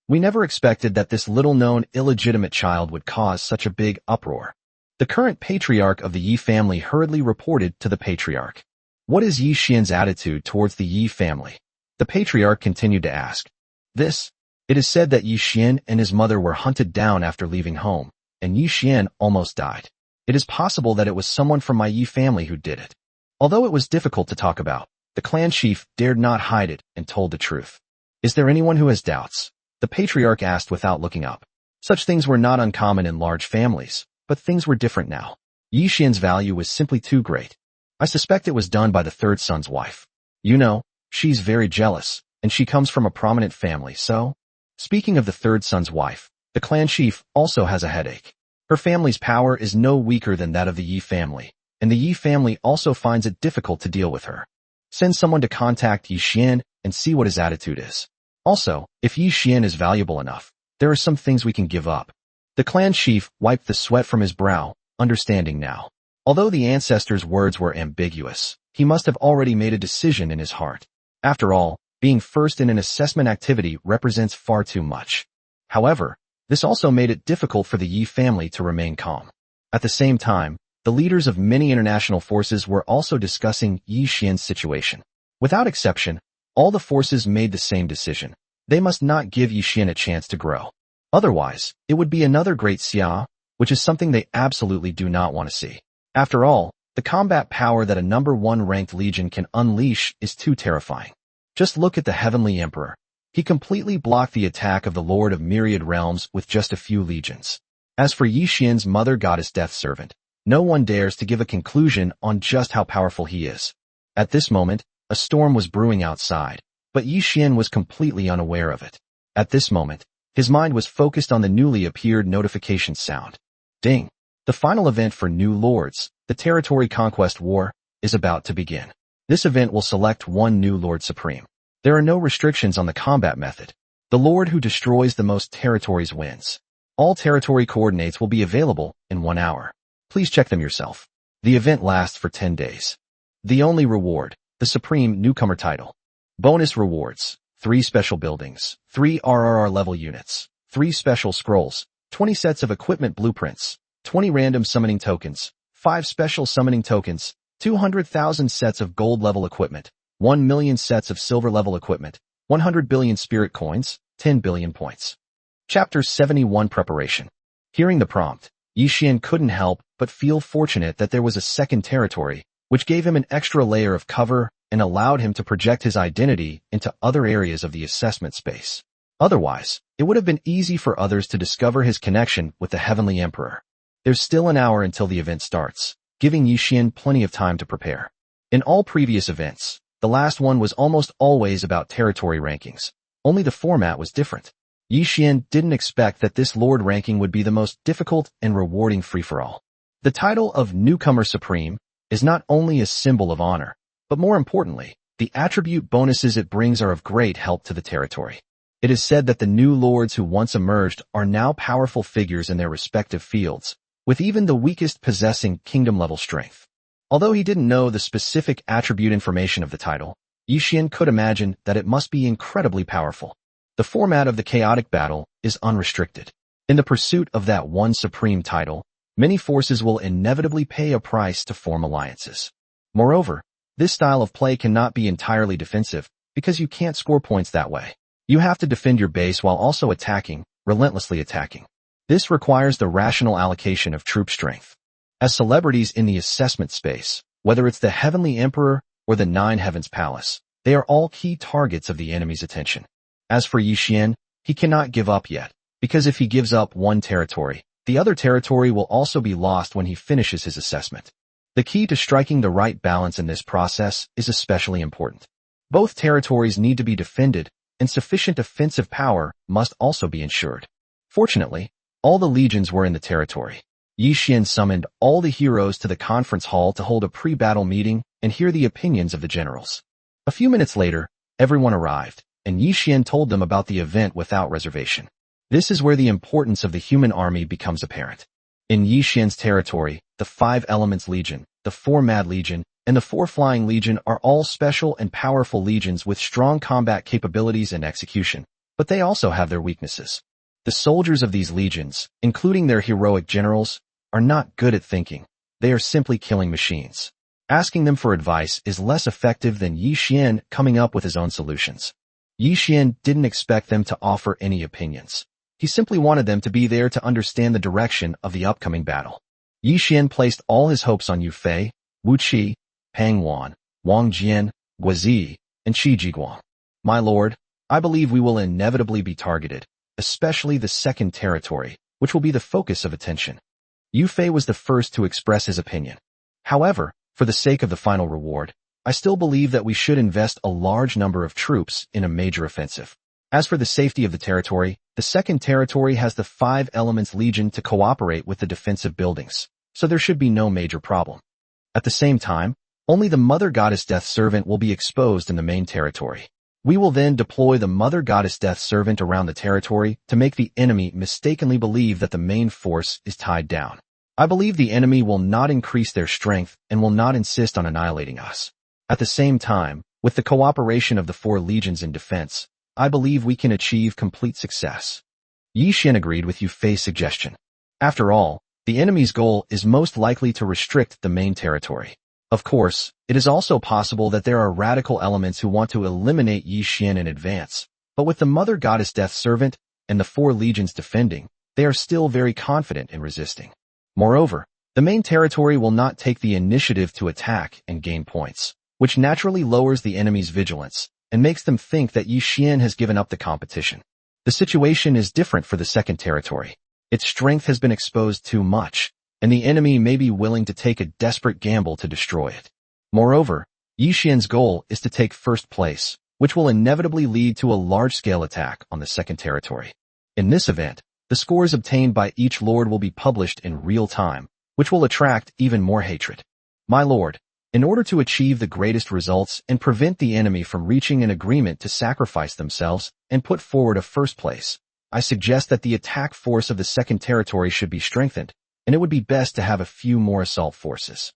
S1: We never expected that this little-known illegitimate child would cause such a big uproar. The current patriarch of the Yi family hurriedly reported to the patriarch. What is Yi Xian's attitude towards the Yi family? The patriarch continued to ask. This It is said that Yi Xian and his mother were hunted down after leaving home, and Yi Xian almost died. It is possible that it was someone from my Yi family who did it. Although it was difficult to talk about, the clan chief dared not hide it and told the truth. Is there anyone who has doubts? The patriarch asked without looking up. Such things were not uncommon in large families, but things were different now. Yi Xian's value was simply too great. I suspect it was done by the third son's wife. You know, she's very jealous, and she comes from a prominent family, so... Speaking of the third son's wife, the clan chief also has a headache. Her family's power is no weaker than that of the Yi family, and the Yi family also finds it difficult to deal with her. Send someone to contact Yi Xian and see what his attitude is. Also, if Yi Xian is valuable enough, there are some things we can give up. The clan chief wiped the sweat from his brow, understanding now. Although the ancestor's words were ambiguous, he must have already made a decision in his heart. After all, being first in an assessment activity represents far too much. However, this also made it difficult for the Yi family to remain calm. At the same time, the leaders of many international forces were also discussing Yi Xian's situation. Without exception, all the forces made the same decision. They must not give Yi Xian a chance to grow. Otherwise, it would be another great xia, which is something they absolutely do not want to see. After all, the combat power that a number 1 ranked legion can unleash is too terrifying. Just look at the Heavenly Emperor. He completely blocked the attack of the Lord of Myriad Realms with just a few legions. As for Yi Xian's mother goddess Death Servant, no one dares to give a conclusion on just how powerful he is. At this moment, a storm was brewing outside, but Yi Xian was completely unaware of it. At this moment, his mind was focused on the newly appeared notification sound. Ding! The final event for New Lords, the Territory Conquest War, is about to begin. This event will select one new Lord Supreme. There are no restrictions on the combat method. The Lord who destroys the most territories wins. All territory coordinates will be available in 1 hour. Please check them yourself. The event lasts for 10 days. The only reward, the Supreme Newcomer title. Bonus rewards, 3 special buildings, 3 RRR level units, 3 special scrolls, 20 sets of equipment blueprints, 20 random summoning tokens, 5 special summoning tokens, 200,000 sets of gold level equipment, 1 million sets of silver level equipment, 100 billion spirit coins, 10 billion points. Chapter 71 Preparation. Hearing the prompt, Yi Xian couldn't help but feel fortunate that there was a second territory, which gave him an extra layer of cover and allowed him to project his identity into other areas of the assessment space. Otherwise, it would have been easy for others to discover his connection with the Heavenly Emperor. There's still an hour until the event starts, giving Yi Xian plenty of time to prepare. In all previous events, the last one was almost always about territory rankings. Only the format was different. Yi Xian didn't expect that this Lord ranking would be the most difficult and rewarding free-for-all. The title of Newcomer Supreme is not only a symbol of honor, but more importantly, the attribute bonuses it brings are of great help to the territory. It is said that the new lords who once emerged are now powerful figures in their respective fields, with even the weakest possessing kingdom-level strength. Although he didn't know the specific attribute information of the title, Yi Xian could imagine that it must be incredibly powerful. The format of the chaotic battle is unrestricted. In the pursuit of that one supreme title, many forces will inevitably pay a price to form alliances. Moreover, this style of play cannot be entirely defensive, because you can't score points that way. You have to defend your base while also attacking, relentlessly attacking. This requires the rational allocation of troop strength. As celebrities in the assessment space, whether it's the Heavenly Emperor or the Nine Heavens Palace, they are all key targets of the enemy's attention. As for Yi Xian, he cannot give up yet, because if he gives up one territory, the other territory will also be lost when he finishes his assessment. The key to striking the right balance in this process is especially important. Both territories need to be defended, and sufficient offensive power must also be ensured. Fortunately, all the legions were in the territory. Yi Xian summoned all the heroes to the conference hall to hold a pre-battle meeting and hear the opinions of the generals. A few minutes later, everyone arrived, and Yi Xian told them about the event without reservation. This is where the importance of the human army becomes apparent. In Yi Xian's territory, the 5 Elements Legion, the 4 Mad Legion, and the 4 Flying Legion are all special and powerful legions with strong combat capabilities and execution, but they also have their weaknesses. The soldiers of these legions, including their heroic generals, are not good at thinking. They are simply killing machines. Asking them for advice is less effective than Yi Xian coming up with his own solutions. Yi Xian didn't expect them to offer any opinions. He simply wanted them to be there to understand the direction of the upcoming battle. Yi Xian placed all his hopes on Yu Fei, Wu Qi, Pang Wan, Wang Jian, Guazi, and Qi Jiguang. My lord, I believe we will inevitably be targeted, especially the second territory, which will be the focus of attention. Yu Fei was the first to express his opinion. However, for the sake of the final reward, I still believe that we should invest a large number of troops in a major offensive. As for the safety of the territory, the second territory has the 5 Elements Legion to cooperate with the defensive buildings, so there should be no major problem. At the same time, only the Mother Goddess Death Servant will be exposed in the main territory. We will then deploy the Mother Goddess Death Servant around the territory to make the enemy mistakenly believe that the main force is tied down. I believe the enemy will not increase their strength and will not insist on annihilating us. At the same time, with the cooperation of the 4 legions in defense, I believe we can achieve complete success. Yi Xian agreed with Yu Fei's suggestion. After all, the enemy's goal is most likely to restrict the main territory. Of course, it is also possible that there are radical elements who want to eliminate Yi Xian in advance, but with the Mother Goddess Death Servant and the 4 legions defending, they are still very confident in resisting. Moreover, the main territory will not take the initiative to attack and gain points, which naturally lowers the enemy's vigilance and makes them think that Yi Xian has given up the competition. The situation is different for the second territory. Its strength has been exposed too much, and the enemy may be willing to take a desperate gamble to destroy it. Moreover, Yi Xian's goal is to take first place, which will inevitably lead to a large-scale attack on the second territory. In this event, the scores obtained by each lord will be published in real time, which will attract even more hatred. My lord, in order to achieve the greatest results and prevent the enemy from reaching an agreement to sacrifice themselves and put forward a first place, I suggest that the attack force of the second territory should be strengthened, and it would be best to have a few more assault forces.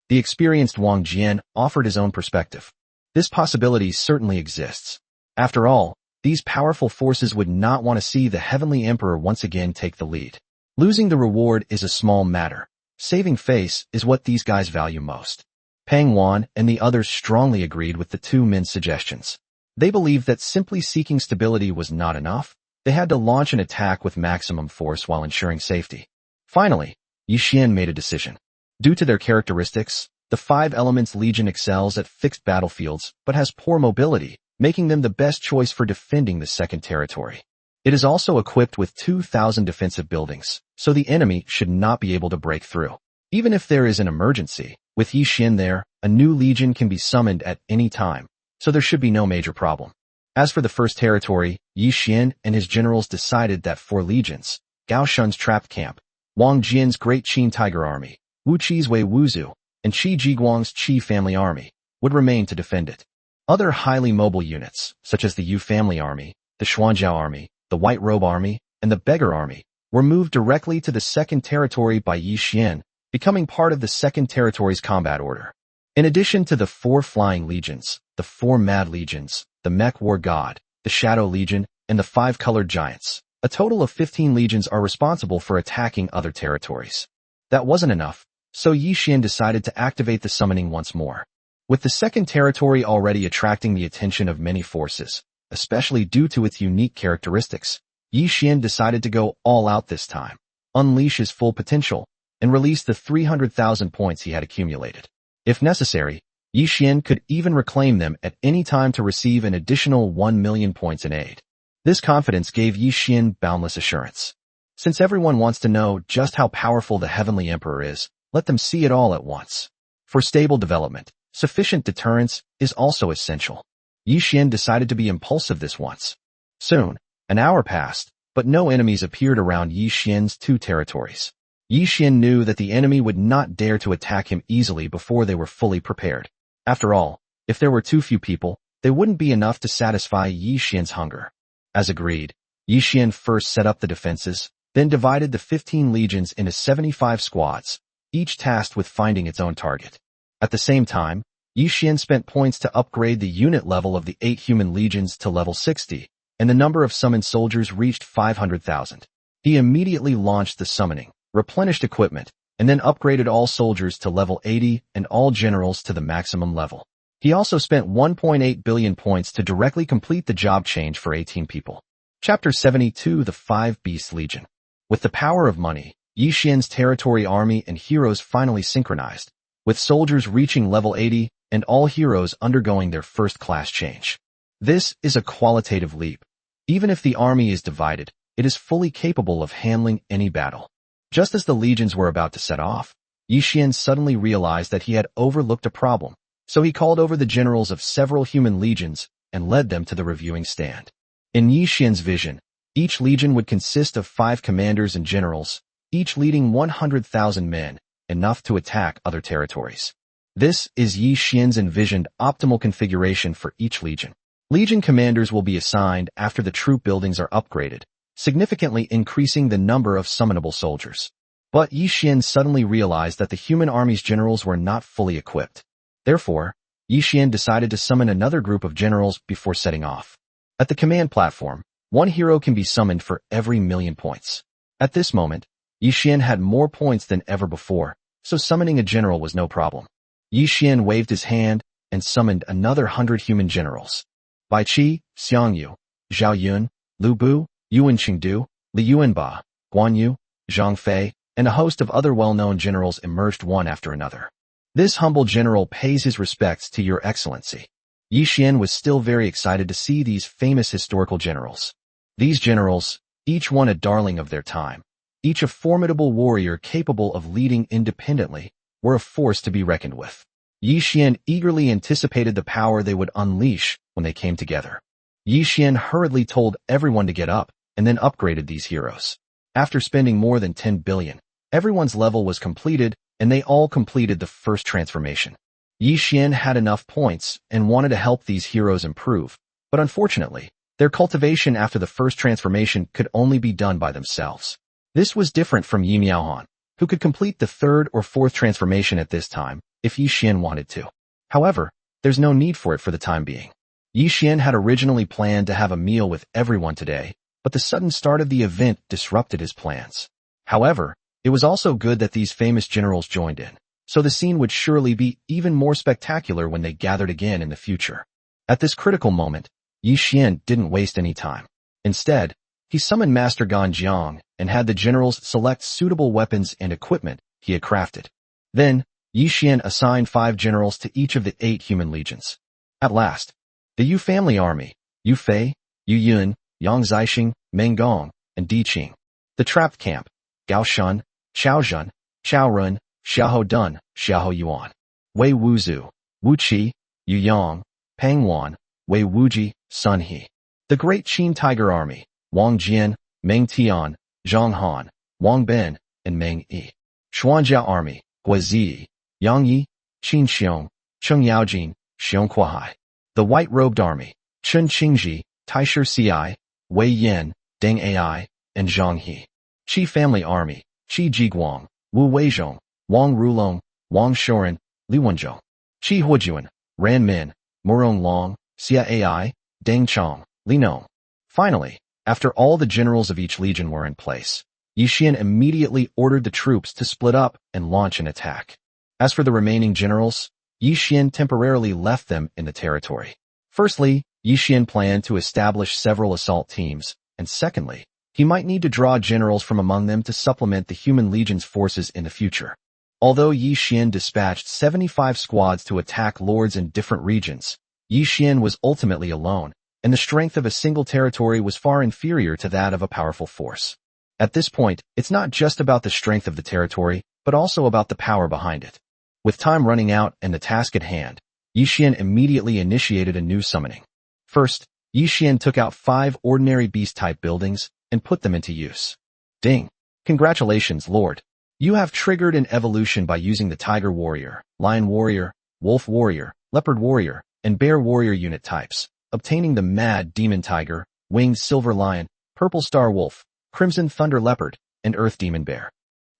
S1: The experienced Wang Jian offered his own perspective. This possibility certainly exists. After all, these powerful forces would not want to see the Heavenly Emperor once again take the lead. Losing the reward is a small matter. Saving face is what these guys value most. Pang Wan and the others strongly agreed with the 2 men's suggestions. They believed that simply seeking stability was not enough. They had to launch an attack with maximum force while ensuring safety. Finally, Yi Xian made a decision. Due to their characteristics, the 5 Elements Legion excels at fixed battlefields but has poor mobility, making them the best choice for defending the second territory. It is also equipped with 2,000 defensive buildings, so the enemy should not be able to break through. Even if there is an emergency, with Yi Xian there, a new legion can be summoned at any time, so there should be no major problem. As for the first territory, Yi Xian and his generals decided that 4 legions, Gao Shun's trapped camp, Wang Jian's Great Qin Tiger Army, Wu Qi's Wei Wuzu, and Qi Jiguang's Qi Family Army, would remain to defend it. Other highly mobile units, such as the Yu Family Army, the Xuanjiao Army, the White Robe Army, and the Beggar Army, were moved directly to the second territory by Yi Xian, becoming part of the second territory's combat order. In addition to the 4 Flying Legions, the 4 Mad Legions, the Mech War God, the Shadow Legion, and the 5 Colored Giants, a total of 15 legions are responsible for attacking other territories. That wasn't enough, so Yi Xian decided to activate the summoning once more. With the second territory already attracting the attention of many forces, especially due to its unique characteristics, Yi Xian decided to go all out this time, unleash his full potential, and release the 300,000 points he had accumulated. If necessary, Yi Xian could even reclaim them at any time to receive an additional 1 million points in aid. This confidence gave Yi Xian boundless assurance. Since everyone wants to know just how powerful the Heavenly Emperor is, let them see it all at once. For stable development, sufficient deterrence is also essential. Yi Xian decided to be impulsive this once. Soon, an hour passed, but no enemies appeared around Yi Xian's 2 territories. Yi Xian knew that the enemy would not dare to attack him easily before they were fully prepared. After all, if there were too few people, they wouldn't be enough to satisfy Yi Xian's hunger. As agreed, Yi Xian first set up the defenses, then divided the 15 legions into 75 squads, each tasked with finding its own target. At the same time, Yi Xian spent points to upgrade the unit level of the 8 human legions to level 60, and the number of summoned soldiers reached 500,000. He immediately launched the summoning, replenished equipment, and then upgraded all soldiers to level 80 and all generals to the maximum level. He also spent 1.8 billion points to directly complete the job change for 18 people. Chapter 72, The Five Beast Legion. With the power of money, Yi Xian's territory army and heroes finally synchronized, with soldiers reaching level 80 and all heroes undergoing their first class change. This is a qualitative leap. Even if the army is divided, it is fully capable of handling any battle. Just as the legions were about to set off, Yi Xian suddenly realized that he had overlooked a problem, so he called over the generals of several human legions and led them to the reviewing stand. In Yi Xian's vision, each legion would consist of 5 commanders and generals, each leading 100,000 men, enough to attack other territories. This is Yi Xian's envisioned optimal configuration for each legion. Legion commanders will be assigned after the troop buildings are upgraded, significantly increasing the number of summonable soldiers. But Yi Xian suddenly realized that the human army's generals were not fully equipped. Therefore, Yi Xian decided to summon another group of generals before setting off. At the command platform, 1 hero can be summoned for every 1,000,000 points. At this moment, Yi Xian had more points than ever before, so summoning a general was no problem. Yi Xian waved his hand and summoned another 100 human generals. Bai Qi, Xiang Yu, Zhao Yun, Lu Bu, Yuan Qingdu, Li Yuanba, Guan Yu, Zhang Fei, and a host of other well-known generals emerged one after another. This humble general pays his respects to your excellency. Yi Xian was still very excited to see these famous historical generals. These generals, each one a darling of their time, each a formidable warrior capable of leading independently, were a force to be reckoned with. Yi Xian eagerly anticipated the power they would unleash when they came together. Yi Xian hurriedly told everyone to get up, and then upgraded these heroes. After spending more than 10 billion, everyone's level was completed, and they all completed the first transformation. Yi Xian had enough points and wanted to help these heroes improve, but unfortunately, their cultivation after the first transformation could only be done by themselves. This was different from Yi Miaohan, who could complete the 3rd or 4th transformation at this time, if Yi Xian wanted to. However, there's no need for it for the time being. Yi Xian had originally planned to have a meal with everyone today, but the sudden start of the event disrupted his plans. However, it was also good that these famous generals joined in, so the scene would surely be even more spectacular when they gathered again in the future. At this critical moment, Yi Xian didn't waste any time. Instead, he summoned Master Gan Jiang and had the generals select suitable weapons and equipment he had crafted. Then, Yi Xian assigned 5 generals to each of the 8 human legions. At last, the Yu family army, Yu Fei, Yu Yun, Yang Zixing, Meng Gong, and Di Qing. The trapped camp, Gao Shun, Chao Zhun, Chao Run, Xiaohou Dun, Xiaohou Yuan, Wei Wuzhu, Wu Qi, Yu Yang, Pang Wan, Wei Wuji, Sun He. The Great Qin Tiger Army, Wang Jian, Meng Tian, Zhang Han, Wang Ben, and Meng Yi. Xuanjia Army, Gui Ziyi, Yang Yi, Qin Xiong, Cheng Yaojin, Xiong Kuahai. The White-Robed Army, Chen Qingji, Taishir Ci, Wei Yan, Deng Ai, and Zhang He. Qi Family Army, Qi Jiguang, Wu Weizhong, Wang Rulong, Wang Shoren, Li Wenzhong. Qi Huojuan, Ran Min, Murong Long, Xia Ai, Deng Chong, Li Nong. Finally, after all the generals of each legion were in place, Yi Xian immediately ordered the troops to split up and launch an attack. As for the remaining generals, Yi Xian temporarily left them in the territory. Firstly, Yi Xian planned to establish several assault teams, and secondly, he might need to draw generals from among them to supplement the human legion's forces in the future. Although Yi Xian dispatched 75 squads to attack lords in different regions, Yi Xian was ultimately alone, and the strength of a single territory was far inferior to that of a powerful force. At this point, it's not just about the strength of the territory, but also about the power behind it. With time running out and the task at hand, Yi Xian immediately initiated a new summoning. First, Yi Xian took out 5 ordinary beast-type buildings and put them into use. Ding! Congratulations, Lord! You have triggered an evolution by using the Tiger Warrior, Lion Warrior, Wolf Warrior, Leopard Warrior, and Bear Warrior unit types, obtaining the Mad Demon Tiger, Winged Silver Lion, Purple Star Wolf, Crimson Thunder Leopard, and Earth Demon Bear.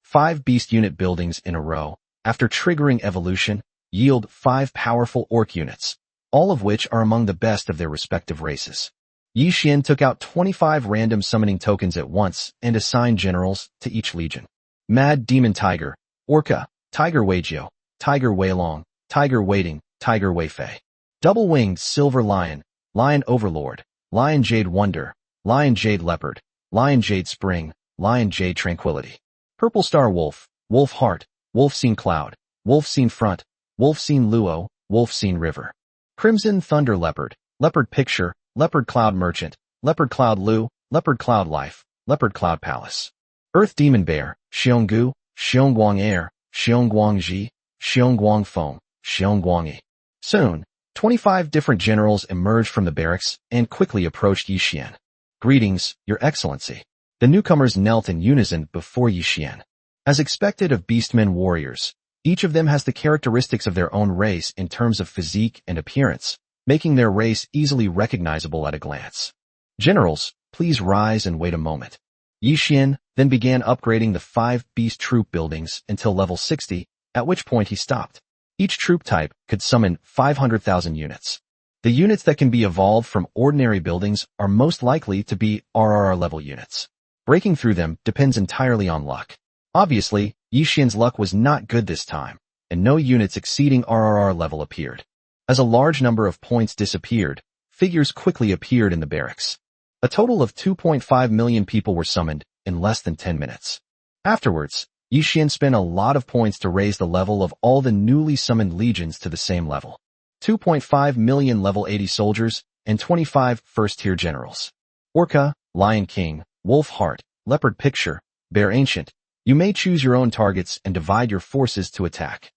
S1: 5 beast unit buildings in a row, after triggering evolution, yield 5 powerful orc units, all of which are among the best of their respective races. Yi Xian took out 25 random summoning tokens at once and assigned generals to each legion. Mad Demon Tiger, Orca, Tiger Weijio, Tiger Weilong, Tiger Waiting, Tiger Weifei. Double-winged silver lion, lion overlord, lion jade wonder, lion jade leopard, lion jade spring, lion jade tranquility. Purple star wolf, wolf heart, wolf seen cloud, wolf seen front, wolf seen luo, wolf seen river. Crimson thunder leopard, leopard picture, leopard cloud merchant, leopard cloud lu, leopard cloud life, leopard cloud palace. Earth demon bear, xionggu, xiongguang air, xiongguang ji, xiongguang foam, xiongguang yi. Soon, 25 different generals emerged from the barracks and quickly approached Yixian. Greetings, Your Excellency. The newcomers knelt in unison before Yixian. As expected of beastmen warriors, each of them has the characteristics of their own race in terms of physique and appearance, making their race easily recognizable at a glance. Generals, please rise and wait a moment. Yixian then began upgrading the 5 beast troop buildings until level 60, at which point he stopped. Each troop type could summon 500,000 units. The units that can be evolved from ordinary buildings are most likely to be RRR level units. Breaking through them depends entirely on luck. Obviously, Yixian's luck was not good this time, and no units exceeding RRR level appeared. As a large number of points disappeared, figures quickly appeared in the barracks. A total of 2.5 million people were summoned in less than 10 minutes. Afterwards, Yixian spent a lot of points to raise the level of all the newly summoned legions to the same level. 2.5 million level 80 soldiers and 25 first-tier generals. Orca, Lion King, Wolf Heart, Leopard Picture, Bear Ancient. You may choose your own targets and divide your forces to attack.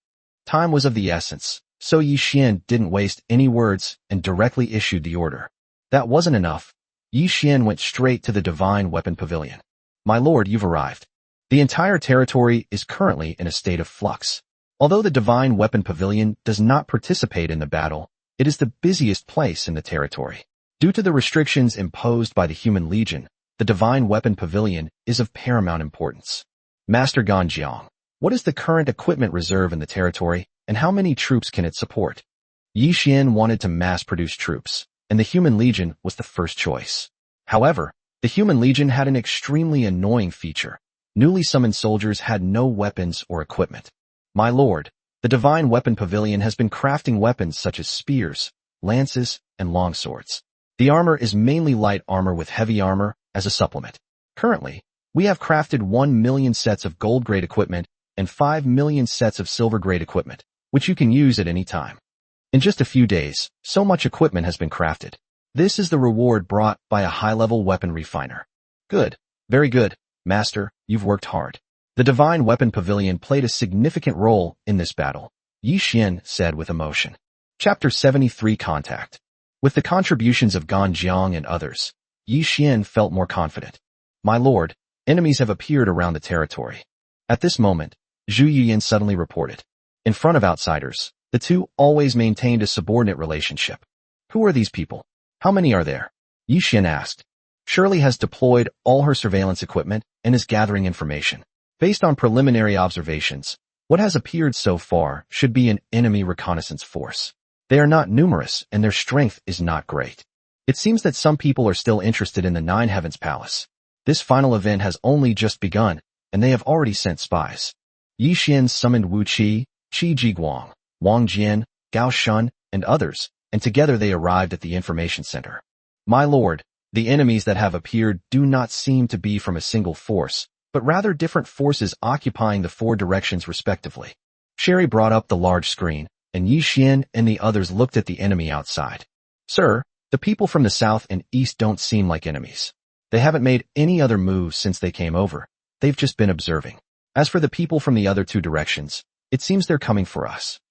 S1: Time was of the essence, so Yixian didn't waste any words and directly issued the order. That wasn't enough. Yixian went straight to the Divine Weapon Pavilion. My lord, you've arrived. The entire territory is currently in a state of flux. Although the Divine Weapon Pavilion does not participate in the battle, it is the busiest place in the territory. Due to the restrictions imposed by the Human Legion, the Divine Weapon Pavilion is of paramount importance. Master Ganjiang, what is the current equipment reserve in the territory, and how many troops can it support? Yixian wanted to mass-produce troops, and the Human Legion was the first choice. However, the Human Legion had an extremely annoying feature. Newly summoned soldiers had no weapons or equipment. My lord, the Divine Weapon Pavilion has been crafting weapons such as spears, lances, and longswords. The armor is mainly light armor with heavy armor as a supplement. Currently, we have crafted 1 million sets of gold-grade equipment and 5 million sets of silver-grade equipment, which you can use at any time. In just a few days, so much equipment has been crafted. This is the reward brought by a high-level weapon refiner. Good, very good, Master, you've worked hard. The Divine Weapon Pavilion played a significant role in this battle, Yixian said with emotion. Chapter 73 Contact. With the contributions of Ganjiang and others, Yixian felt more confident. My lord, enemies have appeared around the territory. At this moment, Zhu Yuyan suddenly reported. In front of outsiders, the two always maintained a subordinate relationship. Who are these people? How many are there? Yixian asked. Shirley has deployed all her surveillance equipment and is gathering information. Based on preliminary observations, what has appeared so far should be an enemy reconnaissance force. They are not numerous and their strength is not great. It seems that some people are still interested in the Nine Heavens Palace. This final event has only just begun, and they have already sent spies. Yixian summoned Wu Qi, Qi Jiguang, Wang Jian, Gao Shun, and others, and together they arrived at the information center. My lord, the enemies that have appeared do not seem to be from a single force, but rather different forces occupying the 4 directions respectively. Sherry brought up the large screen, and Yixian and the others looked at the enemy outside. Sir, the people from the south and east don't seem like enemies. They haven't made any other moves since they came over. They've just been observing. As for the people from the other 2 directions, it seems they're coming for us.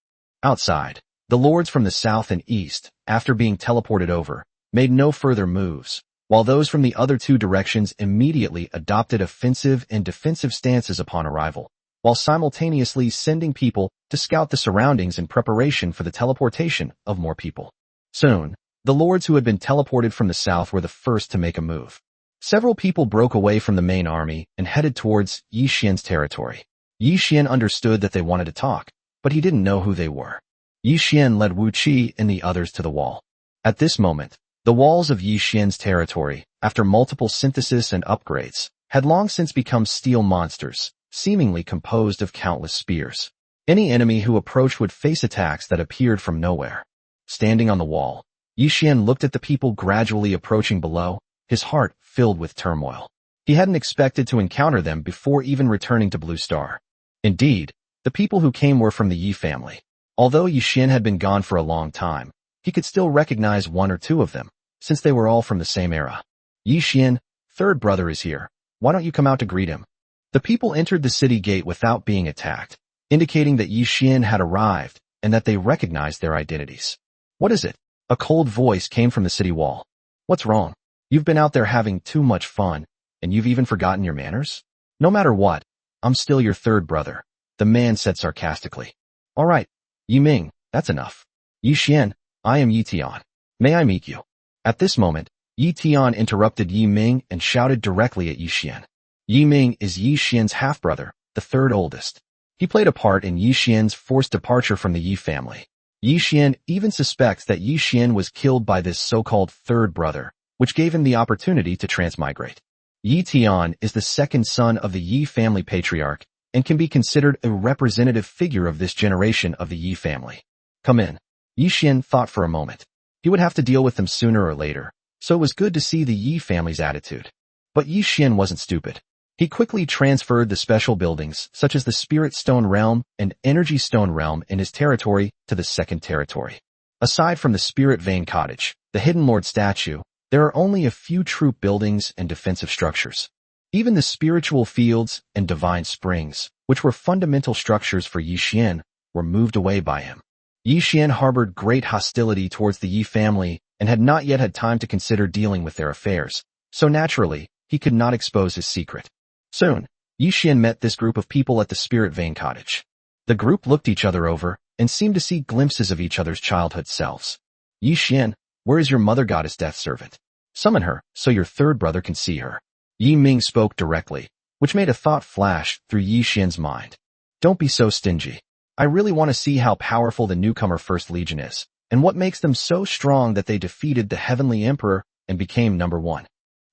S1: Outside, the lords from the south and east, after being teleported over, made no further moves, while those from the other 2 directions immediately adopted offensive and defensive stances upon arrival, while simultaneously sending people to scout the surroundings in preparation for the teleportation of more people. Soon, the lords who had been teleported from the south were the first to make a move. Several people broke away from the main army and headed towards Yixian's territory. Yixian understood that they wanted to talk, but he didn't know who they were. Yixian led Wu Qi and the others to the wall. At this moment, the walls of Yixian's territory, after multiple synthesis and upgrades, had long since become steel monsters, seemingly composed of countless spears. Any enemy who approached would face attacks that appeared from nowhere. Standing on the wall, Yi Xian looked at the people gradually approaching below, his heart filled with turmoil. He hadn't expected to encounter them before even returning to Blue Star. Indeed, the people who came were from the Yi family. Although Yi Xian had been gone for a long time, he could still recognize one or two of them, since they were all from the same era. Yi Xian, third brother is here. Why don't you come out to greet him? The people entered the city gate without being attacked, indicating that Yi Xian had arrived and that they recognized their identities. What is it? A cold voice came from the city wall. What's wrong? You've been out there having too much fun, and you've even forgotten your manners? No matter what, I'm still your third brother, the man said sarcastically. All right, Yi Ming, that's enough. Yi Xian, I am Yi Tian. May I meet you? At this moment, Yi Tian interrupted Yi Ming and shouted directly at Yi Xian. Yi Ming is Yi Xian's half-brother, the third oldest. He played a part in Yi Xian's forced departure from the Yi family. Yi Xian even suspects that Yi Xian was killed by this so-called third brother, which gave him the opportunity to transmigrate. Yi Tian is the second son of the Yi family patriarch and can be considered a representative figure of this generation of the Yi family. Come in. Yi Xian thought for a moment. He would have to deal with them sooner or later, so it was good to see the Yi family's attitude. But Yi Xian wasn't stupid. He quickly transferred the special buildings, such as the Spirit Stone Realm and Energy Stone Realm in his territory to the second territory. Aside from the Spirit Vein Cottage, the Hidden Lord statue, there are only a few troop buildings and defensive structures. Even the spiritual fields and divine springs, which were fundamental structures for Yi Xian, were moved away by him. Yi Xian harbored great hostility towards the Yi family and had not yet had time to consider dealing with their affairs, so naturally, he could not expose his secret. Soon, Yi Xian met this group of people at the Spirit Vein Cottage. The group looked each other over and seemed to see glimpses of each other's childhood selves. Yi Xian, where is your mother goddess death servant? Summon her, so your third brother can see her. Yi Ming spoke directly, which made a thought flash through Yi Xian's mind. Don't be so stingy. I really want to see how powerful the newcomer First Legion is, and what makes them so strong that they defeated the Heavenly Emperor and became number one.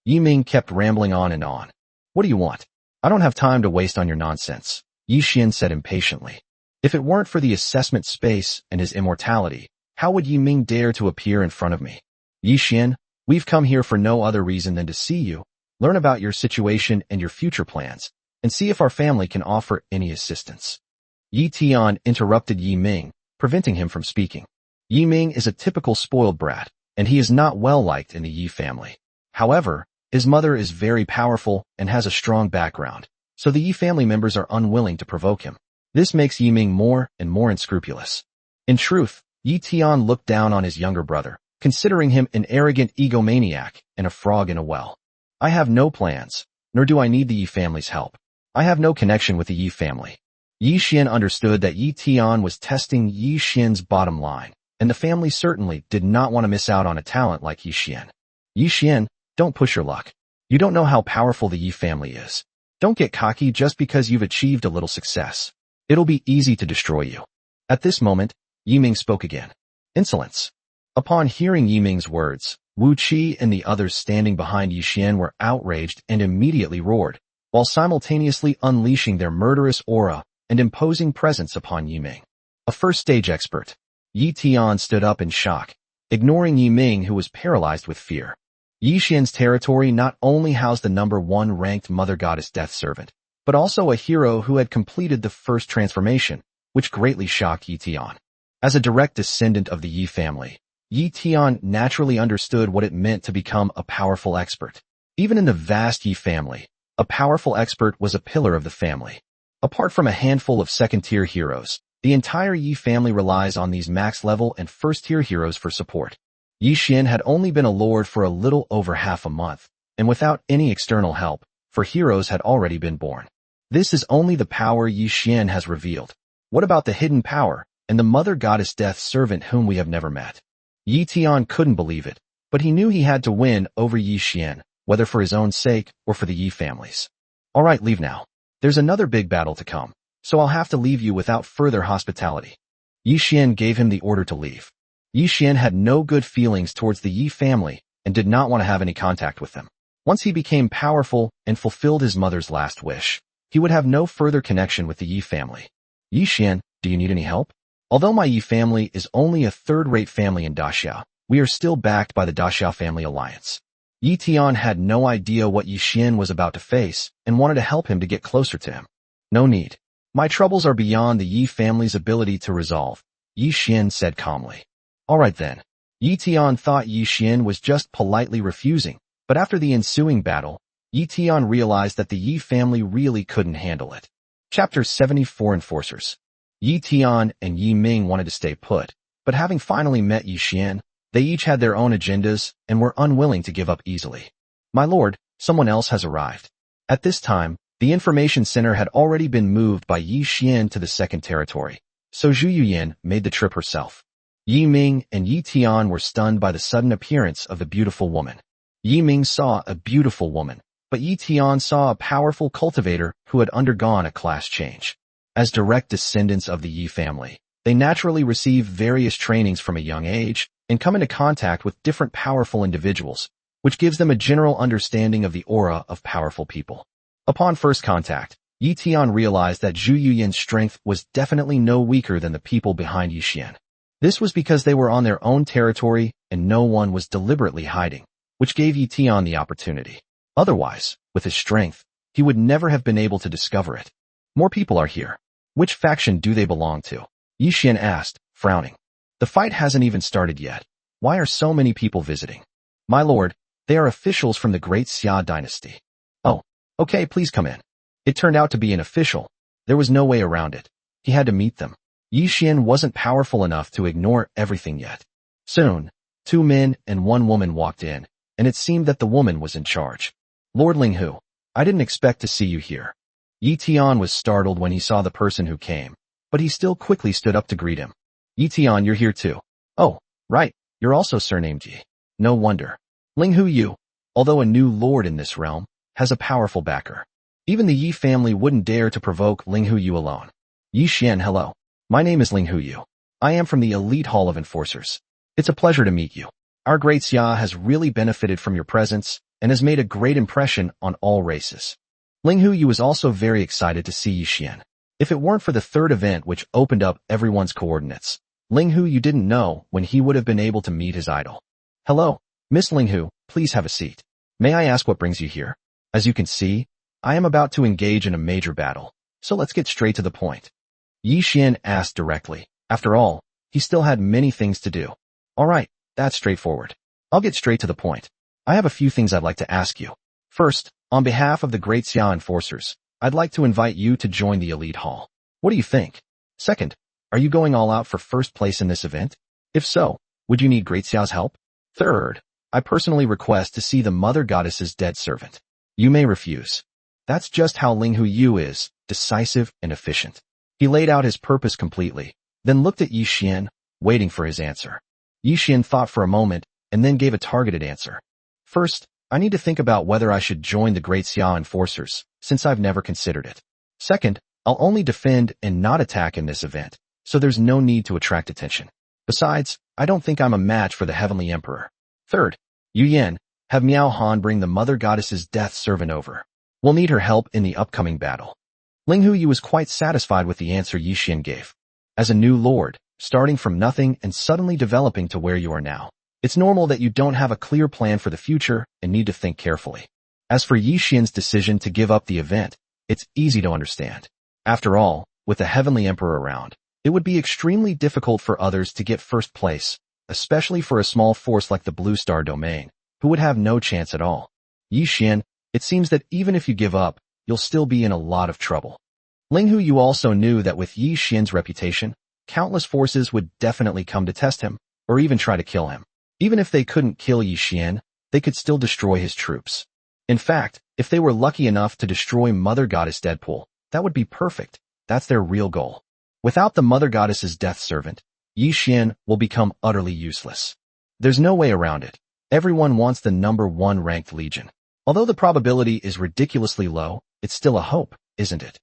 S1: Yi Ming kept rambling on and on. What do you want? I don't have time to waste on your nonsense, Yi Xian said impatiently. If it weren't for the assessment space and his immortality, how would Yi Ming dare to appear in front of me? Yi Xian, we've come here for no other reason than to see you, learn about your situation and your future plans, and see if our family can offer any assistance. Yi Tian interrupted Yi Ming, preventing him from speaking. Yi Ming is a typical spoiled brat, and he is not well liked in the Yi family. However, his mother is very powerful and has a strong background, so the Yi family members are unwilling to provoke him. This makes Yi Ming more and more unscrupulous. In truth, Yi Tian looked down on his younger brother, considering him an arrogant egomaniac and a frog in a well. I have no plans, nor do I need the Yi family's help. I have no connection with the Yi family. Yi Xian understood that Yi Tian was testing Yi Xian's bottom line, and the family certainly did not want to miss out on a talent like Yi Xian. Yi Xian, don't push your luck. You don't know how powerful the Yi family is. Don't get cocky just because you've achieved a little success. It'll be easy to destroy you. At this moment, Yi Ming spoke again. Insolence. Upon hearing Yi Ming's words, Wu Qi and the others standing behind Yi Xian were outraged and immediately roared, while simultaneously unleashing their murderous aura and imposing presence upon Yi Ming. A first-stage expert. Yi Tian stood up in shock, ignoring Yi Ming, who was paralyzed with fear. Yi Xian's territory not only housed the number one ranked Mother Goddess Death Servant, but also a hero who had completed the first transformation, which greatly shocked Yi Tian. As a direct descendant of the Yi family, Yi Tian naturally understood what it meant to become a powerful expert. Even in the vast Yi family, a powerful expert was a pillar of the family. Apart from a handful of second-tier heroes, the entire Yi family relies on these max-level and first-tier heroes for support. Yi Xian had only been a lord for a little over half a month, and without any external help, for heroes had already been born. This is only the power Yi Xian has revealed. What about the hidden power and the Mother Goddess Death Servant whom we have never met? Yi Tian couldn't believe it, but he knew he had to win over Yi Xian, whether for his own sake or for the Yi families. All right, leave now. There's another big battle to come, so I'll have to leave you without further hospitality. Yi Xian gave him the order to leave. Yi Xian had no good feelings towards the Yi family and did not want to have any contact with them. Once he became powerful and fulfilled his mother's last wish, he would have no further connection with the Yi family. Yi Xian, do you need any help? Although my Yi family is only a third-rate family in Daxiao, we are still backed by the Daxiao family alliance. Yi Tian had no idea what Yi Xian was about to face and wanted to help him to get closer to him. No need. My troubles are beyond the Yi family's ability to resolve, Yi Xian said calmly. All right then. Yi Tian thought Yi Xian was just politely refusing, but after the ensuing battle, Yi Tian realized that the Yi family really couldn't handle it. Chapter 74 Enforcers. Yi Tian and Yi Ming wanted to stay put, but having finally met Yi Xian, they each had their own agendas and were unwilling to give up easily. My lord, someone else has arrived. At this time, the information center had already been moved by Yi Xian to the second territory, so Zhu Yuyan made the trip herself. Yi Ming and Yi Tian were stunned by the sudden appearance of the beautiful woman. Yi Ming saw a beautiful woman, but Yi Tian saw a powerful cultivator who had undergone a class change. As direct descendants of the Yi family, they naturally receive various trainings from a young age and come into contact with different powerful individuals, which gives them a general understanding of the aura of powerful people. Upon first contact, Yi Tian realized that Zhu Yuyan's strength was definitely no weaker than the people behind Yi Xian. This was because they were on their own territory and no one was deliberately hiding, which gave Yi Tian the opportunity. Otherwise, with his strength, he would never have been able to discover it. More people are here. Which faction do they belong to? Yi Xian asked, frowning. The fight hasn't even started yet. Why are so many people visiting? My lord, they are officials from the Great Xia dynasty. Oh, okay, please come in. It turned out to be an official. There was no way around it. He had to meet them. Yi Xian wasn't powerful enough to ignore everything yet. Soon, 2 men and 1 woman walked in, and it seemed that the woman was in charge. Lord Linghu, I didn't expect to see you here. Yi Tian was startled when he saw the person who came, but he still quickly stood up to greet him. Yi Tian, you're here too. Oh, right, you're also surnamed Yi. No wonder. Linghu Yu, although a new lord in this realm, has a powerful backer. Even the Yi family wouldn't dare to provoke Linghu Yu alone. Yi Xian, hello. My name is Linghu Yu. I am from the elite hall of enforcers. It's a pleasure to meet you. Our great Xia has really benefited from your presence and has made a great impression on all races. Linghu Yu was also very excited to see Yi Xian. If it weren't for the third event which opened up everyone's coordinates, Linghu Yu didn't know when he would have been able to meet his idol. Hello, Miss Linghu, please have a seat. May I ask what brings you here? As you can see, I am about to engage in a major battle, so let's get straight to the point. Yi Xian asked directly. After all, he still had many things to do. All right, that's straightforward. I'll get straight to the point. I have a few things I'd like to ask you. First, on behalf of the Great Xia Enforcers, I'd like to invite you to join the Elite Hall. What do you think? Second, are you going all out for first place in this event? If so, would you need Great Xia's help? Third, I personally request to see the Mother Goddess's dead servant. You may refuse. That's just how Linghu Yu is, decisive and efficient. He laid out his purpose completely, then looked at Yi Xian, waiting for his answer. Yi Xian thought for a moment, and then gave a targeted answer. First, I need to think about whether I should join the Great Xia Enforcers, since I've never considered it. Second, I'll only defend and not attack in this event, so there's no need to attract attention. Besides, I don't think I'm a match for the Heavenly Emperor. Third, Yu Yan, have Miao Han bring the Mother Goddess's death servant over. We'll need her help in the upcoming battle. Linghu Yu was quite satisfied with the answer Yi Xian gave. As a new lord, starting from nothing and suddenly developing to where you are now, it's normal that you don't have a clear plan for the future and need to think carefully. As for Yi Xian's decision to give up the event, it's easy to understand. After all, with the Heavenly Emperor around, it would be extremely difficult for others to get first place, especially for a small force like the Blue Star Domain, who would have no chance at all. Yi Xian, it seems that even if you give up, you'll still be in a lot of trouble. Linghu Yu also knew that with Yi Xian's reputation, countless forces would definitely come to test him, or even try to kill him. Even if they couldn't kill Yi Xian, they could still destroy his troops. In fact, if they were lucky enough to destroy Mother Goddess Deadpool, that would be perfect. That's their real goal. Without the Mother Goddess's death servant, Yi Xian will become utterly useless. There's no way around it. Everyone wants the number 1 ranked legion. Although the probability is ridiculously low, it's still a hope, isn't it?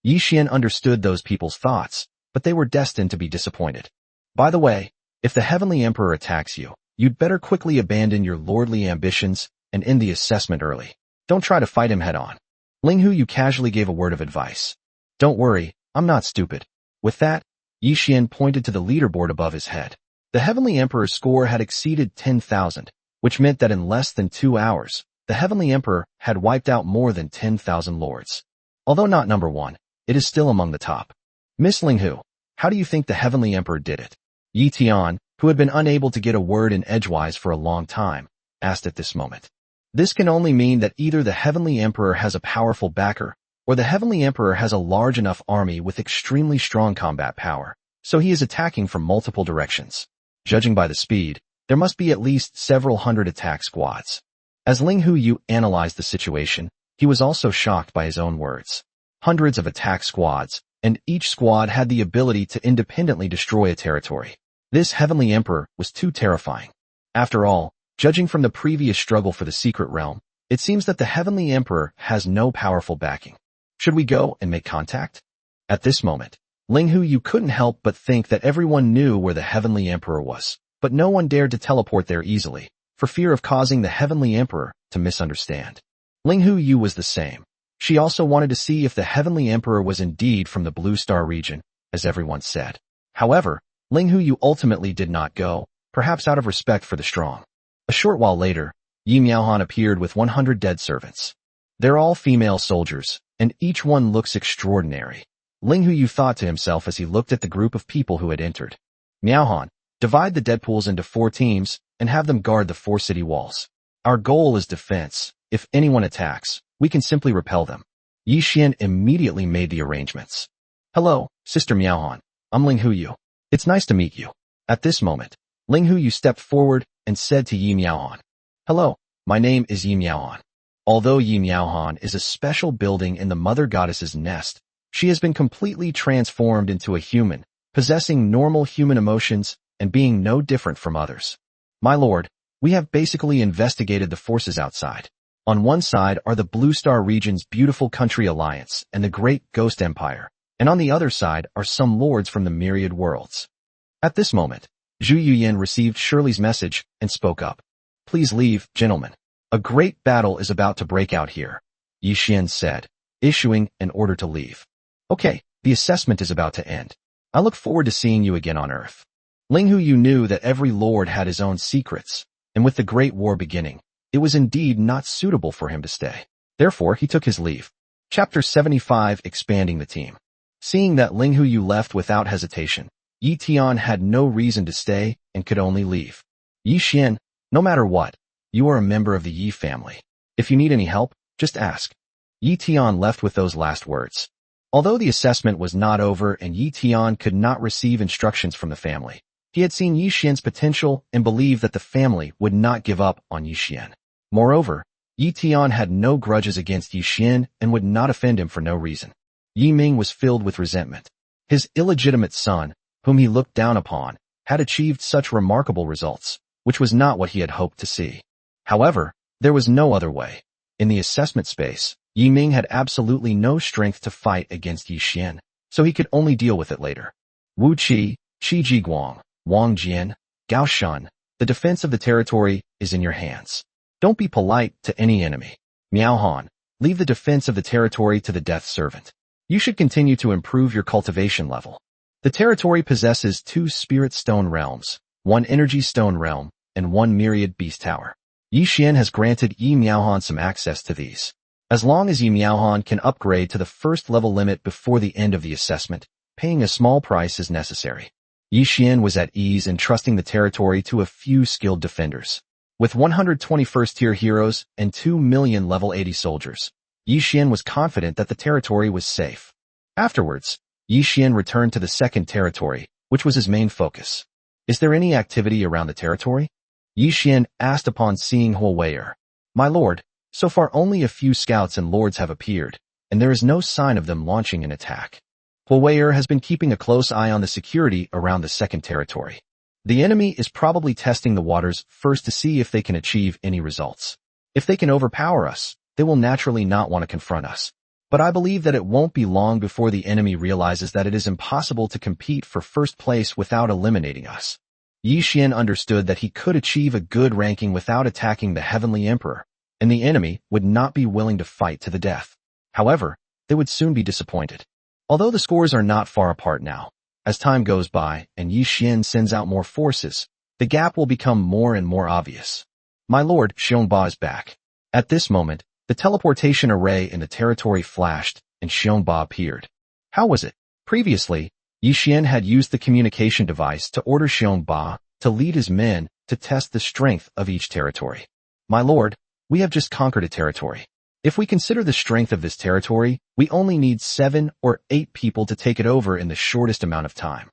S1: Yi Xian understood those people's thoughts, but they were destined to be disappointed. By the way, if the Heavenly Emperor attacks you, you'd better quickly abandon your lordly ambitions and end the assessment early. Don't try to fight him head-on. Linghu Yu casually gave a word of advice. Don't worry, I'm not stupid. With that, Yi Xian pointed to the leaderboard above his head. The Heavenly Emperor's score had exceeded 10,000, which meant that in less than 2 hours, the Heavenly Emperor had wiped out more than 10,000 lords. Although not number 1, it is still among the top. Miss Linghu, how do you think the Heavenly Emperor did it? Yi Tian, who had been unable to get a word in edgewise for a long time, asked at this moment. This can only mean that either the Heavenly Emperor has a powerful backer, or the Heavenly Emperor has a large enough army with extremely strong combat power, so he is attacking from multiple directions. Judging by the speed, there must be at least several hundred attack squads. As Ling Hu analyzed the situation, he was also shocked by his own words. Hundreds of attack squads, and each squad had the ability to independently destroy a territory. This Heavenly Emperor was too terrifying. After all, judging from the previous struggle for the secret realm, it seems that the Heavenly Emperor has no powerful backing. Should we go and make contact? At this moment, Ling Hu couldn't help but think that everyone knew where the Heavenly Emperor was, but no one dared to teleport there easily, for fear of causing the Heavenly Emperor to misunderstand. Ling Hu was the same. She also wanted to see if the Heavenly Emperor was indeed from the Blue Star region, as everyone said. However, Ling Hu ultimately did not go, perhaps out of respect for the strong. A short while later, Yi Miaohan appeared with 100 dead servants. They're all female soldiers, and each one looks extraordinary. Ling Hu thought to himself as he looked at the group of people who had entered. Miaohan, divide the Deadpools into 4 teams and have them guard the 4 city walls. Our goal is defense. If anyone attacks, we can simply repel them. Yi Xian immediately made the arrangements. Hello, Sister Miaohan. I'm Ling Hu. It's nice to meet you. At this moment, Ling Hu stepped forward and said to Yi Miaohan. Hello, my name is Yi Miaohan. Although Yi Miaohan is a special building in the Mother Goddess's nest, she has been completely transformed into a human, possessing normal human emotions and being no different from others. My lord, we have basically investigated the forces outside. On one side are the Blue Star region's beautiful country alliance and the great Ghost Empire, and on the other side are some lords from the myriad worlds. At this moment, Zhu Yuyan received Shirley's message and spoke up. Please leave, gentlemen. A great battle is about to break out here, Yi Xian said, issuing an order to leave. Okay, the assessment is about to end. I look forward to seeing you again on Earth. Ling Hu knew that every lord had his own secrets, and with the Great War beginning, it was indeed not suitable for him to stay. Therefore, he took his leave. Chapter 75 Expanding the Team. Seeing that Ling Hu left without hesitation, Yi Tian had no reason to stay and could only leave. Yi Xian, no matter what, you are a member of the Yi family. If you need any help, just ask. Yi Tian left with those last words. Although the assessment was not over and Yi Tian could not receive instructions from the family, he had seen Yi Xian's potential and believed that the family would not give up on Yi Xian. Moreover, Yi Tian had no grudges against Yi Xian and would not offend him for no reason. Yi Ming was filled with resentment. His illegitimate son, whom he looked down upon, had achieved such remarkable results, which was not what he had hoped to see. However, there was no other way. In the assessment space, Yi Ming had absolutely no strength to fight against Yi Xian, so he could only deal with it later. Wu Qi, Qi Jiguang, Wang Jian, Gao Shun, the defense of the territory is in your hands. Don't be polite to any enemy. Miao Han, leave the defense of the territory to the death servant. You should continue to improve your cultivation level. The territory possesses 2 spirit stone realms, 1 energy stone realm, and 1 myriad beast tower. Yi Xian has granted Yi Miaohan some access to these. As long as Yi Miaohan can upgrade to the first level limit before the end of the assessment, paying a small price is necessary. Yi Xian was at ease in trusting the territory to a few skilled defenders. With 121st tier heroes and 2 million level 80 soldiers, Yi Xian was confident that the territory was safe. Afterwards, Yi Xian returned to the second territory, which was his main focus. Is there any activity around the territory? Yi Xian asked upon seeing Huo Wei'er. My lord, so far only a few scouts and lords have appeared, and there is no sign of them launching an attack. Huo Wei'er has been keeping a close eye on the security around the second territory. The enemy is probably testing the waters first to see if they can achieve any results. If they can overpower us, they will naturally not want to confront us. But I believe that it won't be long before the enemy realizes that it is impossible to compete for first place without eliminating us. Yi Xian understood that he could achieve a good ranking without attacking the Heavenly Emperor, and the enemy would not be willing to fight to the death. However, they would soon be disappointed. Although the scores are not far apart now, As time goes by and Yi Xian sends out more forces, the gap will become more and more obvious. My lord, Xiongba is back. At this moment, the teleportation array in the territory flashed, and Xiongba appeared. How was it? Previously, Yi Xian had used the communication device to order Xiongba to lead his men to test the strength of each territory. My lord, we have just conquered a territory. If we consider the strength of this territory, we only need 7 or 8 people to take it over in the shortest amount of time.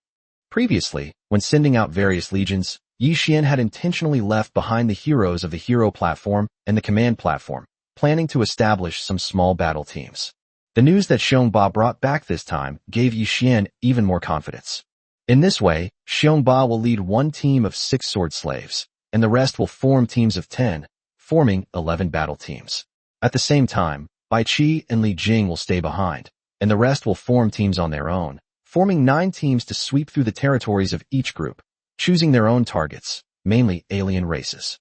S1: Previously, when sending out various legions, Yi Xian had intentionally left behind the heroes of the hero platform and the command platform, planning to establish some small battle teams. The news that Xiongba brought back this time gave Yi Xian even more confidence. In this way, Xiongba will lead one team of 6 sword slaves, and the rest will form teams of 10, forming 11 battle teams. At the same time, Bai Qi and Li Jing will stay behind, and the rest will form teams on their own, forming 9 teams to sweep through the territories of each group, choosing their own targets, mainly alien races.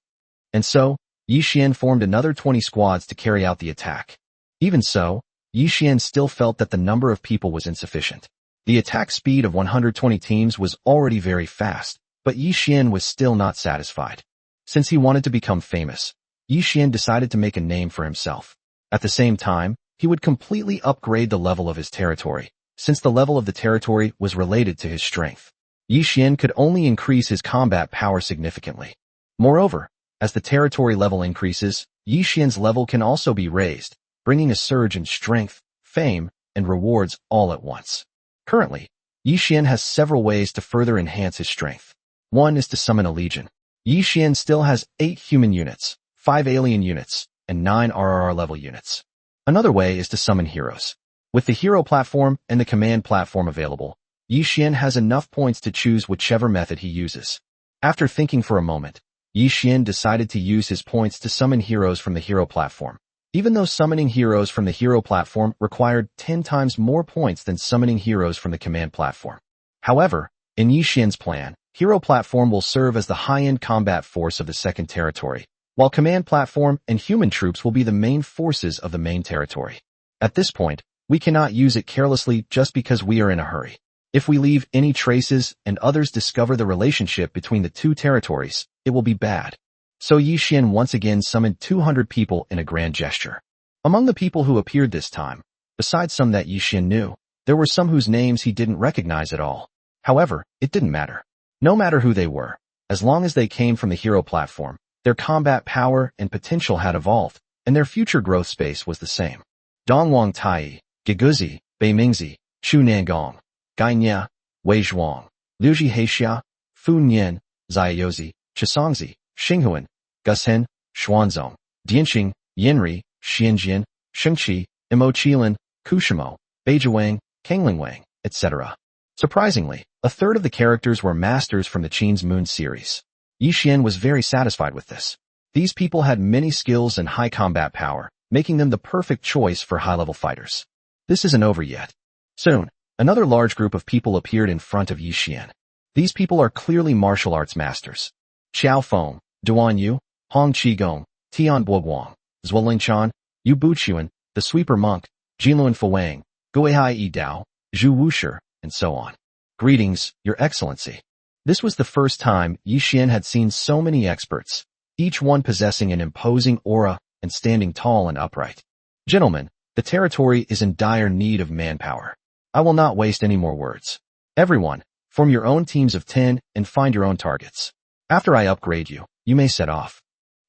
S1: And so, Yi Xian formed another 20 squads to carry out the attack. Even so, Yi Xian still felt that the number of people was insufficient. The attack speed of 120 teams was already very fast, but Yi Xian was still not satisfied. Since he wanted to become famous, Yi Xian decided to make a name for himself. At the same time, he would completely upgrade the level of his territory, since the level of the territory was related to his strength. Yi Xian could only increase his combat power significantly. Moreover, as the territory level increases, Yi Xian's level can also be raised, bringing a surge in strength, fame, and rewards all at once. Currently, Yi Xian has several ways to further enhance his strength. One is to summon a legion. Yi Xian still has 8 human units, 5 alien units, and 9 RRR level units. Another way is to summon heroes. With the hero platform and the command platform available, Yi Xian has enough points to choose whichever method he uses. After thinking for a moment, Yi Xian decided to use his points to summon heroes from the hero platform. Even though summoning heroes from the hero platform required 10 times more points than summoning heroes from the command platform. However, in Yi Xian's plan, hero platform will serve as the high-end combat force of the second territory, while command platform and human troops will be the main forces of the main territory. At this point, we cannot use it carelessly just because we are in a hurry. If we leave any traces and others discover the relationship between the 2 territories, it will be bad. So Yi Xian once again summoned 200 people in a grand gesture. Among the people who appeared this time, besides some that Yi Xian knew, there were some whose names he didn't recognize at all. However, it didn't matter. No matter who they were, as long as they came from the hero platform, their combat power and potential had evolved, and their future growth space was the same. Dongwang Tai, Giguzi, Bei Mingzi, Chu Nangong, Gai Nya, Wei Zhuang, Liuji Heixia, Fu Nian, Zaiyozi, Chisongzi, Xinghuan, Gushen, Xuanzong, Dianxing, Yinri, Xianjian, Shengqi, Imo Qilin, Kushimo, Beijiwang, Kanglingwang, etc. Surprisingly, a third of the characters were masters from the Qin's Moon series. Yi Xian was very satisfied with this. These people had many skills and high combat power, making them the perfect choice for high-level fighters. This isn't over yet. Soon, another large group of people appeared in front of Yi Xian. These people are clearly martial arts masters. Xiao Feng, Duan Yu, Hong Qigong, Tian Boguang, Zhuolinchan, Yu Buchuan, the Sweeper Monk, Jiluan Fuwang, Guihai Yi Dao, Zhu Wushi, and so on. Greetings, Your Excellency. This was the first time Yi Xian had seen so many experts, each one possessing an imposing aura and standing tall and upright. Gentlemen, the territory is in dire need of manpower. I will not waste any more words. Everyone, form your own teams of 10 and find your own targets. After I upgrade you, you may set off.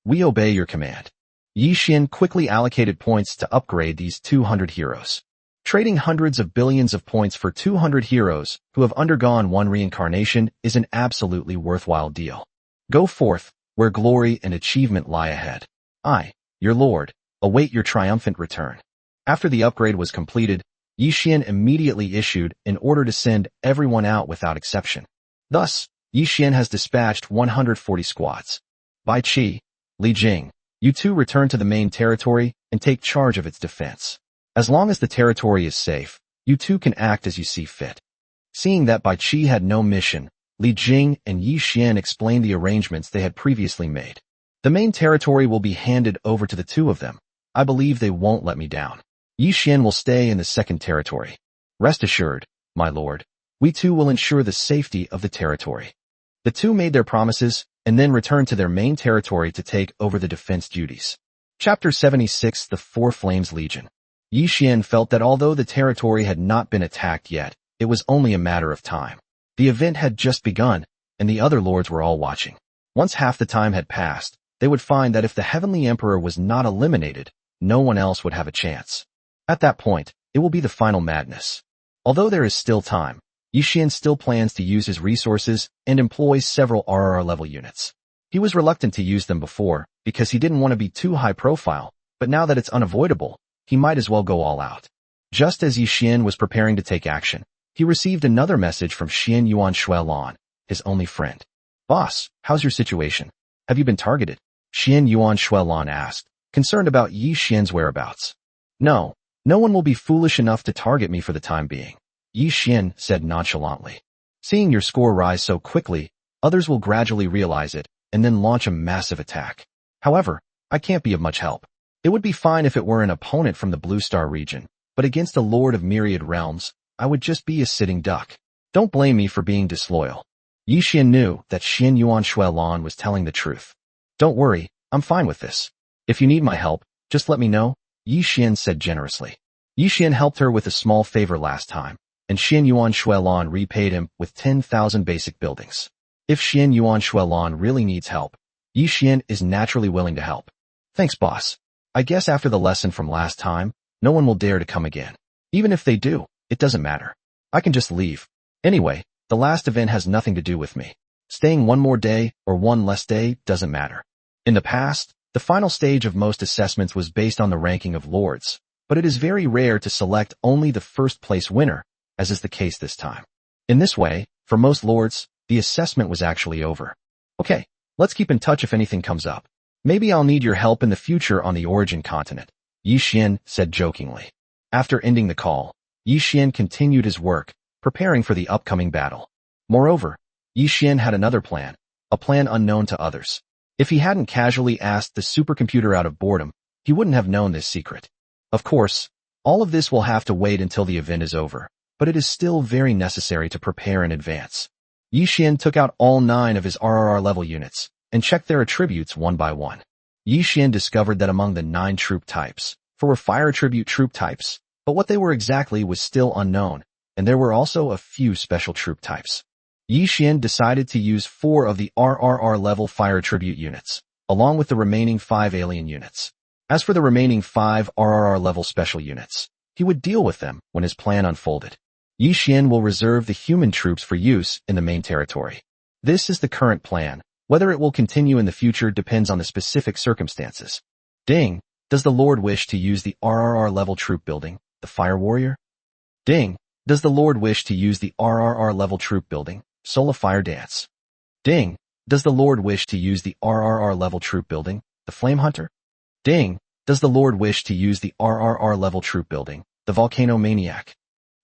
S1: We obey your command. Yi Xian quickly allocated points to upgrade these 200 heroes. Trading hundreds of billions of points for 200 heroes who have undergone one reincarnation is an absolutely worthwhile deal. Go forth, where glory and achievement lie ahead. I, your lord, await your triumphant return. After the upgrade was completed, Yi Xian immediately issued an order to send everyone out without exception. Thus, Yi Xian has dispatched 140 squads. Bai Qi, Li Jing, you two return to the main territory and take charge of its defense. As long as the territory is safe, you two can act as you see fit. Seeing that Bai Qi had no mission, Li Jing and Yi Xian explained the arrangements they had previously made. The main territory will be handed over to the two of them. I believe they won't let me down. Yi Xian will stay in the second territory. Rest assured, my lord. We too will ensure the safety of the territory. The two made their promises and then returned to their main territory to take over the defense duties. Chapter 76, The Four Flames Legion. Yi Xian felt that although the territory had not been attacked yet, it was only a matter of time. The event had just begun, and the other lords were all watching. Once half the time had passed, they would find that if the Heavenly Emperor was not eliminated, no one else would have a chance. At that point, it will be the final madness. Although there is still time, Yi Xian still plans to use his resources and employs several RRR level units. He was reluctant to use them before because he didn't want to be too high profile, but now that it's unavoidable, he might as well go all out. Just as Yi Xian was preparing to take action, he received another message from Xian Yuan Shuelan, his only friend. Boss, how's your situation? Have you been targeted? Xian Yuan Shuelan asked, concerned about Yi Xian's whereabouts. No one will be foolish enough to target me for the time being, Yi Xian said nonchalantly. Seeing your score rise so quickly, others will gradually realize it and then launch a massive attack. However, I can't be of much help. It would be fine if it were an opponent from the Blue Star region, but against a lord of myriad realms, I would just be a sitting duck. Don't blame me for being disloyal. Yi Xian knew that Xian Yuan Shuelan was telling the truth. Don't worry, I'm fine with this. If you need my help, just let me know, Yi Xian said generously. Yi Xian helped her with a small favor last time, and Xian Yuan Shuelan repaid him with 10,000 basic buildings. If Xian Yuan Shuelan really needs help, Yi Xian is naturally willing to help. Thanks, boss. I guess after the lesson from last time, no one will dare to come again. Even if they do, it doesn't matter. I can just leave. Anyway, the last event has nothing to do with me. Staying one more day or one less day doesn't matter. In the past, the final stage of most assessments was based on the ranking of lords, but it is very rare to select only the first place winner, as is the case this time. In this way, for most lords, the assessment was actually over. Okay, let's keep in touch if anything comes up. Maybe I'll need your help in the future on the origin continent, Yi Xian said jokingly. After ending the call, Yi Xian continued his work, preparing for the upcoming battle. Moreover, Yi Xian had another plan, a plan unknown to others. If he hadn't casually asked the supercomputer out of boredom, he wouldn't have known this secret. Of course, all of this will have to wait until the event is over, but it is still very necessary to prepare in advance. Yi Xian took out all 9 of his RRR level units and checked their attributes one by one. Yi Xian discovered that among the 9 troop types, 4 were fire attribute troop types, but what they were exactly was still unknown, and there were also a few special troop types. Yi Xian decided to use 4 of the RRR level fire attribute units, along with the remaining 5 alien units. As for the remaining 5 RRR level special units, he would deal with them when his plan unfolded. Yi Xian will reserve the human troops for use in the main territory. This is the current plan. Whether it will continue in the future depends on the specific circumstances. Ding, does the Lord wish to use the RRR level troop building, the Fire Warrior? Ding, does the Lord wish to use the RRR level troop building, Soul of Fire Dance? Ding, does the Lord wish to use the RRR level troop building, the Flame Hunter? Ding, does the Lord wish to use the RRR level troop building, the Volcano Maniac?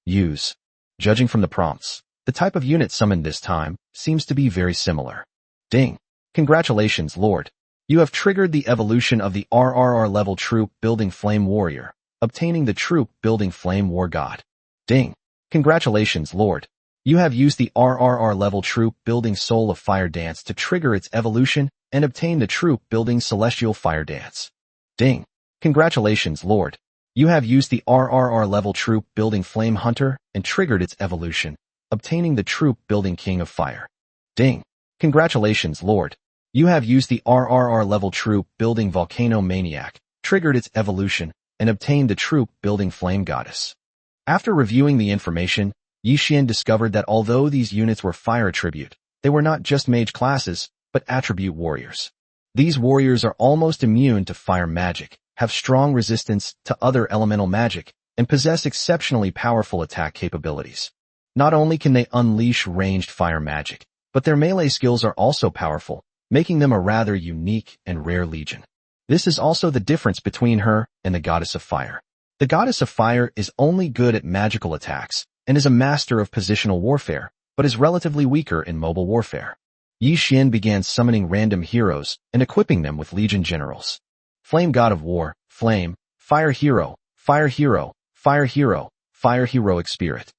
S1: Use. Judging from the prompts, the type of unit summoned this time seems to be very similar. Ding. Congratulations, Lord. You have triggered the evolution of the RRR level troop building Flame Warrior, obtaining the troop building Flame War God. Ding. Congratulations, Lord. You have used the RRR level troop building Soul of Fire Dance to trigger its evolution and obtain the troop building Celestial Fire Dance. Ding. Congratulations, Lord. You have used the RRR level troop building Flame Hunter and triggered its evolution, obtaining the troop building King of Fire. Ding. Congratulations, Lord. You have used the RRR level troop building Volcano Maniac, triggered its evolution, and obtained the troop building Flame Goddess. After reviewing the information, Yi Xian discovered that although these units were fire attribute, they were not just mage classes, but attribute warriors. These warriors are almost immune to fire magic, have strong resistance to other elemental magic, and possess exceptionally powerful attack capabilities. Not only can they unleash ranged fire magic, but their melee skills are also powerful, making them a rather unique and rare legion. This is also the difference between her and the Goddess of Fire. The Goddess of Fire is only good at magical attacks and is a master of positional warfare, but is relatively weaker in mobile warfare. Yi Xian began summoning random heroes and equipping them with legion generals. Flame God of War, Flame, Fire Hero, Fire Hero, Fire Hero, Fire Heroic Spirit.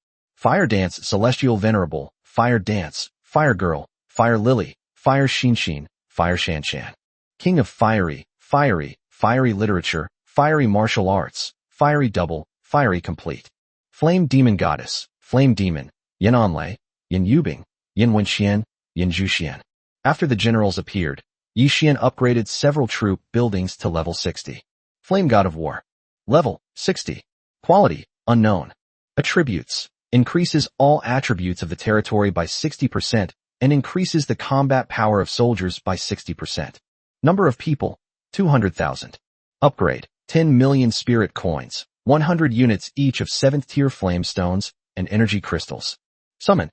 S1: Fire Dance Celestial Venerable, Fire Dance, Fire Girl, Fire Lily, Fire Shinshin, Fire Shanshan. King of Fiery, Fiery Literature, Fiery Martial Arts, Fiery Double, Fiery Complete. Flame Demon Goddess, Flame Demon, Yin Anlei, Yin Yubing, Yin Wenxian, Yin Zhuxian. After the generals appeared, Yi Xian upgraded several troop buildings to level 60. Flame God of War. Level 60. Quality unknown. Attributes increases all attributes of the territory by 60% and increases the combat power of soldiers by 60%. Number of people 200,000. Upgrade 10 million spirit coins, 100 units each of 7th tier flame stones and energy crystals. Summon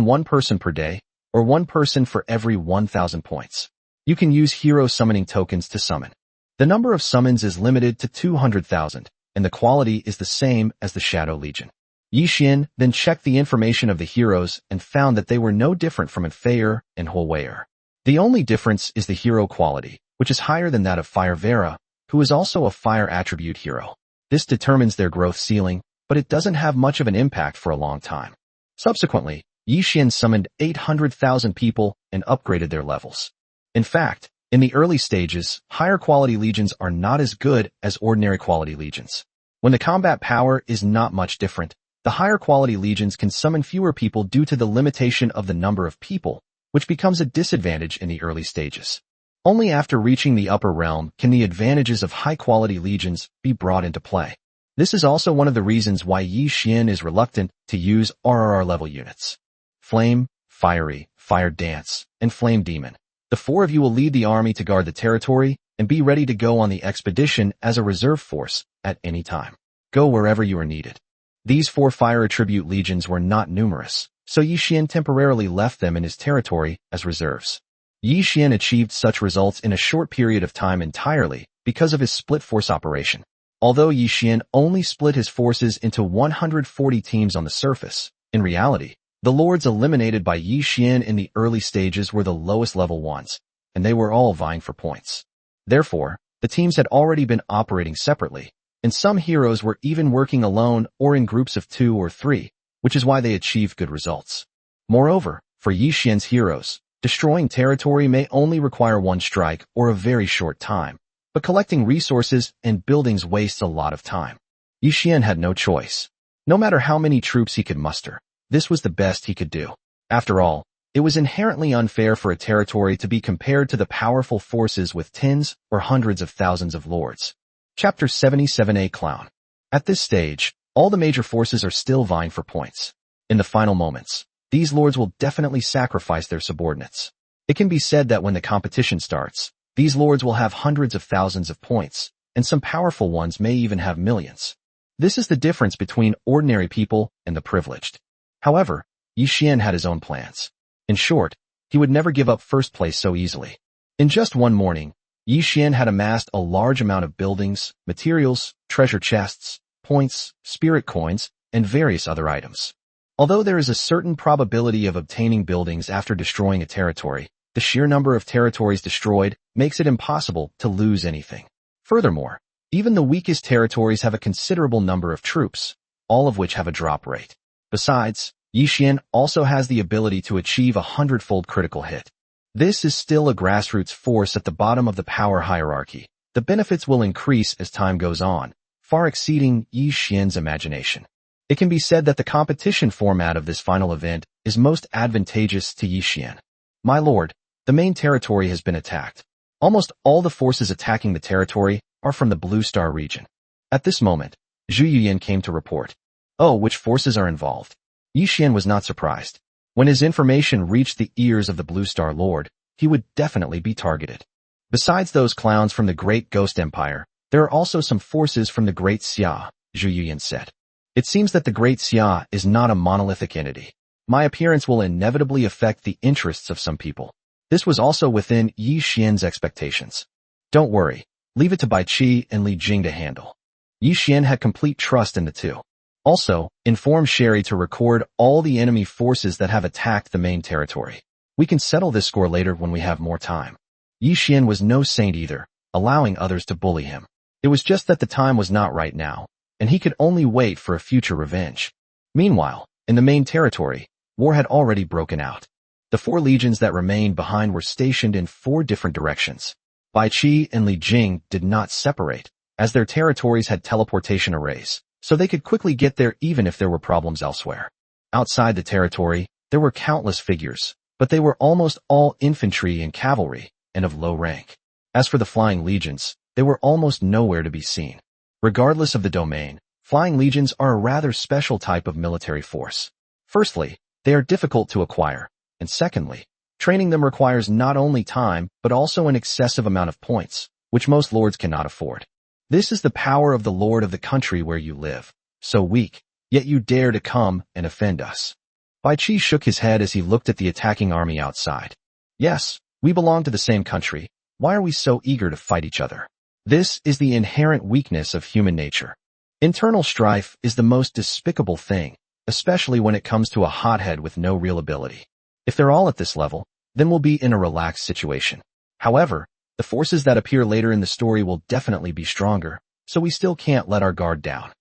S1: one person per day or one person for every 1,000 points. You can use hero summoning tokens to summon. The number of summons is limited to 200,000, and the quality is the same as the Shadow Legion. Yi Xian then checked the information of the heroes and found that they were no different from Enfeier and Huoweir. The only difference is the hero quality, which is higher than that of Fire Vera, who is also a fire attribute hero. This determines their growth ceiling, but it doesn't have much of an impact for a long time. Subsequently, Yi Xian summoned 800,000 people and upgraded their levels. In fact, in the early stages, higher quality legions are not as good as ordinary quality legions. When the combat power is not much different, the higher quality legions can summon fewer people due to the limitation of the number of people, which becomes a disadvantage in the early stages. Only after reaching the upper realm can the advantages of high-quality legions be brought into play. This is also one of the reasons why Yi Xian is reluctant to use RRR level units. Flame, Fiery, Fire Dance, and Flame Demon. The 4 of you will lead the army to guard the territory and be ready to go on the expedition as a reserve force at any time. Go wherever you are needed. These 4 fire attribute legions were not numerous, so Yi Xian temporarily left them in his territory as reserves. Yi Xian achieved such results in a short period of time entirely because of his split force operation. Although Yi Xian only split his forces into 140 teams on the surface, in reality, the lords eliminated by Yi Xian in the early stages were the lowest level ones, and they were all vying for points. Therefore, the teams had already been operating separately, and some heroes were even working alone or in groups of 2 or 3, which is why they achieved good results. Moreover, for Yi Xian's heroes, destroying territory may only require 1 strike or a very short time, but collecting resources and buildings wastes a lot of time. Yi Xian had no choice. No matter how many troops he could muster, this was the best he could do. After all, it was inherently unfair for a territory to be compared to the powerful forces with tens or hundreds of thousands of lords. Chapter 77A Clown. At this stage, all the major forces are still vying for points. In the final moments, these lords will definitely sacrifice their subordinates. It can be said that when the competition starts, these lords will have hundreds of thousands of points, and some powerful ones may even have millions. This is the difference between ordinary people and the privileged. However, Yi Xian had his own plans. In short, he would never give up first place so easily. In just one morning, Yi Xian had amassed a large amount of buildings, materials, treasure chests, points, spirit coins, and various other items. Although there is a certain probability of obtaining buildings after destroying a territory, the sheer number of territories destroyed makes it impossible to lose anything. Furthermore, even the weakest territories have a considerable number of troops, all of which have a drop rate. Besides, Yi Xian also has the ability to achieve a 100-fold critical hit. This is still a grassroots force at the bottom of the power hierarchy. The benefits will increase as time goes on, far exceeding Yi Xian's imagination. It can be said that the competition format of this final event is most advantageous to Yi Xian. My lord, the main territory has been attacked. Almost all the forces attacking the territory are from the Blue Star region. At this moment, Zhu Yuyan came to report. Oh, which forces are involved? Yi Xian was not surprised. When his information reached the ears of the Blue Star Lord, he would definitely be targeted. Besides those clowns from the Great Ghost Empire, there are also some forces from the Great Xia, Zhu Yuyan said. It seems that the Great Xia is not a monolithic entity. My appearance will inevitably affect the interests of some people. This was also within Yi Xian's expectations. Don't worry, leave it to Bai Qi and Li Jing to handle. Yi Xian had complete trust in the two. Also, inform Sherry to record all the enemy forces that have attacked the main territory. We can settle this score later when we have more time. Yi Xian was no saint either, allowing others to bully him. It was just that the time was not right now, and he could only wait for a future revenge. Meanwhile, In the main territory, war had already broken out. The 4 legions that remained behind were stationed in 4 different directions. Bai Qi and Li Jing did not separate, as their territories had teleportation arrays, so they could quickly get there even if there were problems elsewhere. Outside the territory, there were countless figures, but they were almost all infantry and cavalry, and of low rank. As for the flying legions, they were almost nowhere to be seen. Regardless of the domain, flying legions are a rather special type of military force. Firstly, they are difficult to acquire, and secondly, training them requires not only time but also an excessive amount of points, which most lords cannot afford. This is the power of the lord of the country where you live, so weak, yet you dare to come and offend us. Bai Qi shook his head as he looked at the attacking army outside. Yes, we belong to the same country. Why are we so eager to fight each other? This is the inherent weakness of human nature. Internal strife is the most despicable thing, especially when it comes to a hothead with no real ability. If they're all at this level, then we'll be in a relaxed situation. However, the forces that appear later in the story will definitely be stronger, so we still can't let our guard down.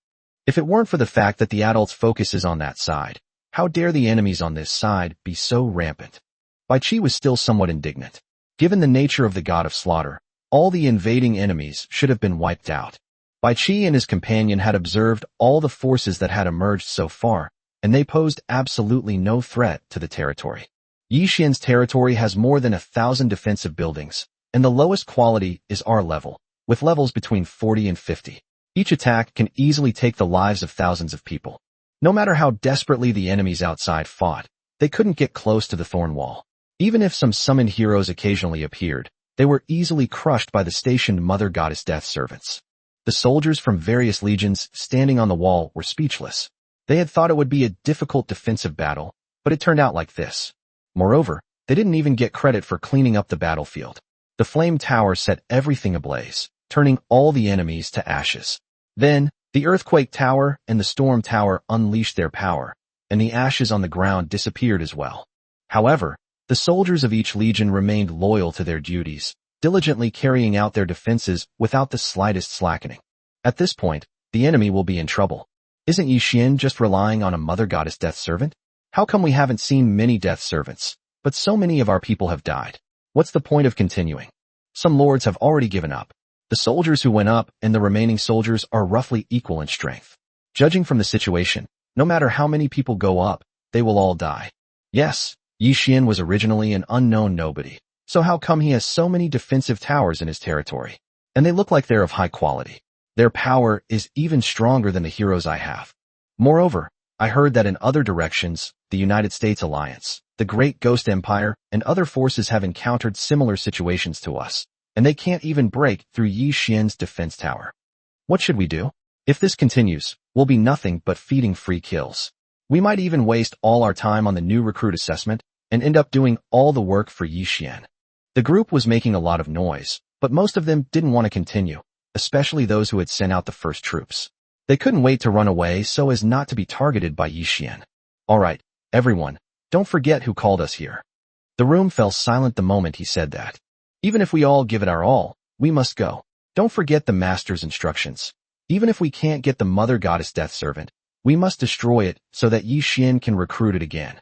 S1: If it weren't for the fact that the adult's focus is on that side, how dare the enemies on this side be so rampant? Bai Qi was still somewhat indignant. Given the nature of the god of slaughter, all the invading enemies should have been wiped out. Bai Qi and his companion had observed all the forces that had emerged so far, and they posed absolutely no threat to the territory. Yi Xian's territory has more than 1,000 defensive buildings, and the lowest quality is our level, with levels between 40 and 50. Each attack can easily take the lives of thousands of people. No matter how desperately the enemies outside fought, they couldn't get close to the thorn wall. Even if some summoned heroes occasionally appeared, they were easily crushed by the stationed Mother Goddess Death servants. The soldiers from various legions standing on the wall were speechless. They had thought it would be a difficult defensive battle, but it turned out like this. Moreover, they didn't even get credit for cleaning up the battlefield. The flame tower set everything ablaze, turning all the enemies to ashes. Then, the earthquake tower and the storm tower unleashed their power, and the ashes on the ground disappeared as well. However, the soldiers of each legion remained loyal to their duties, diligently carrying out their defenses without the slightest slackening. At this point, the enemy will be in trouble. Isn't Yi Xian just relying on a Mother Goddess Death servant? How come we haven't seen many death servants, but so many of our people have died? What's the point of continuing? Some lords have already given up. The soldiers who went up and the remaining soldiers are roughly equal in strength. Judging from the situation, no matter how many people go up, they will all die. Yes, Yi Xian was originally an unknown nobody, so how come he has so many defensive towers in his territory? And they look like they're of high quality. Their power is even stronger than the heroes I have. Moreover, I heard that in other directions, the United States Alliance, the Great Ghost Empire, and other forces have encountered similar situations to us, and they can't even break through Yi Xian's defense tower. What should we do? If this continues, we'll be nothing but feeding free kills. We might even waste all our time on the new recruit assessment and end up doing all the work for Yi Xian. The group was making a lot of noise, but most of them didn't want to continue, especially those who had sent out the first troops. They couldn't wait to run away so as not to be targeted by Yi Xian. All right, everyone, don't forget who called us here. The room fell silent the moment he said that. Even if we all give it our all, we must go. Don't forget the master's instructions. Even if we can't get the Mother Goddess Death servant, we must destroy it so that Yi Xian can recruit it again.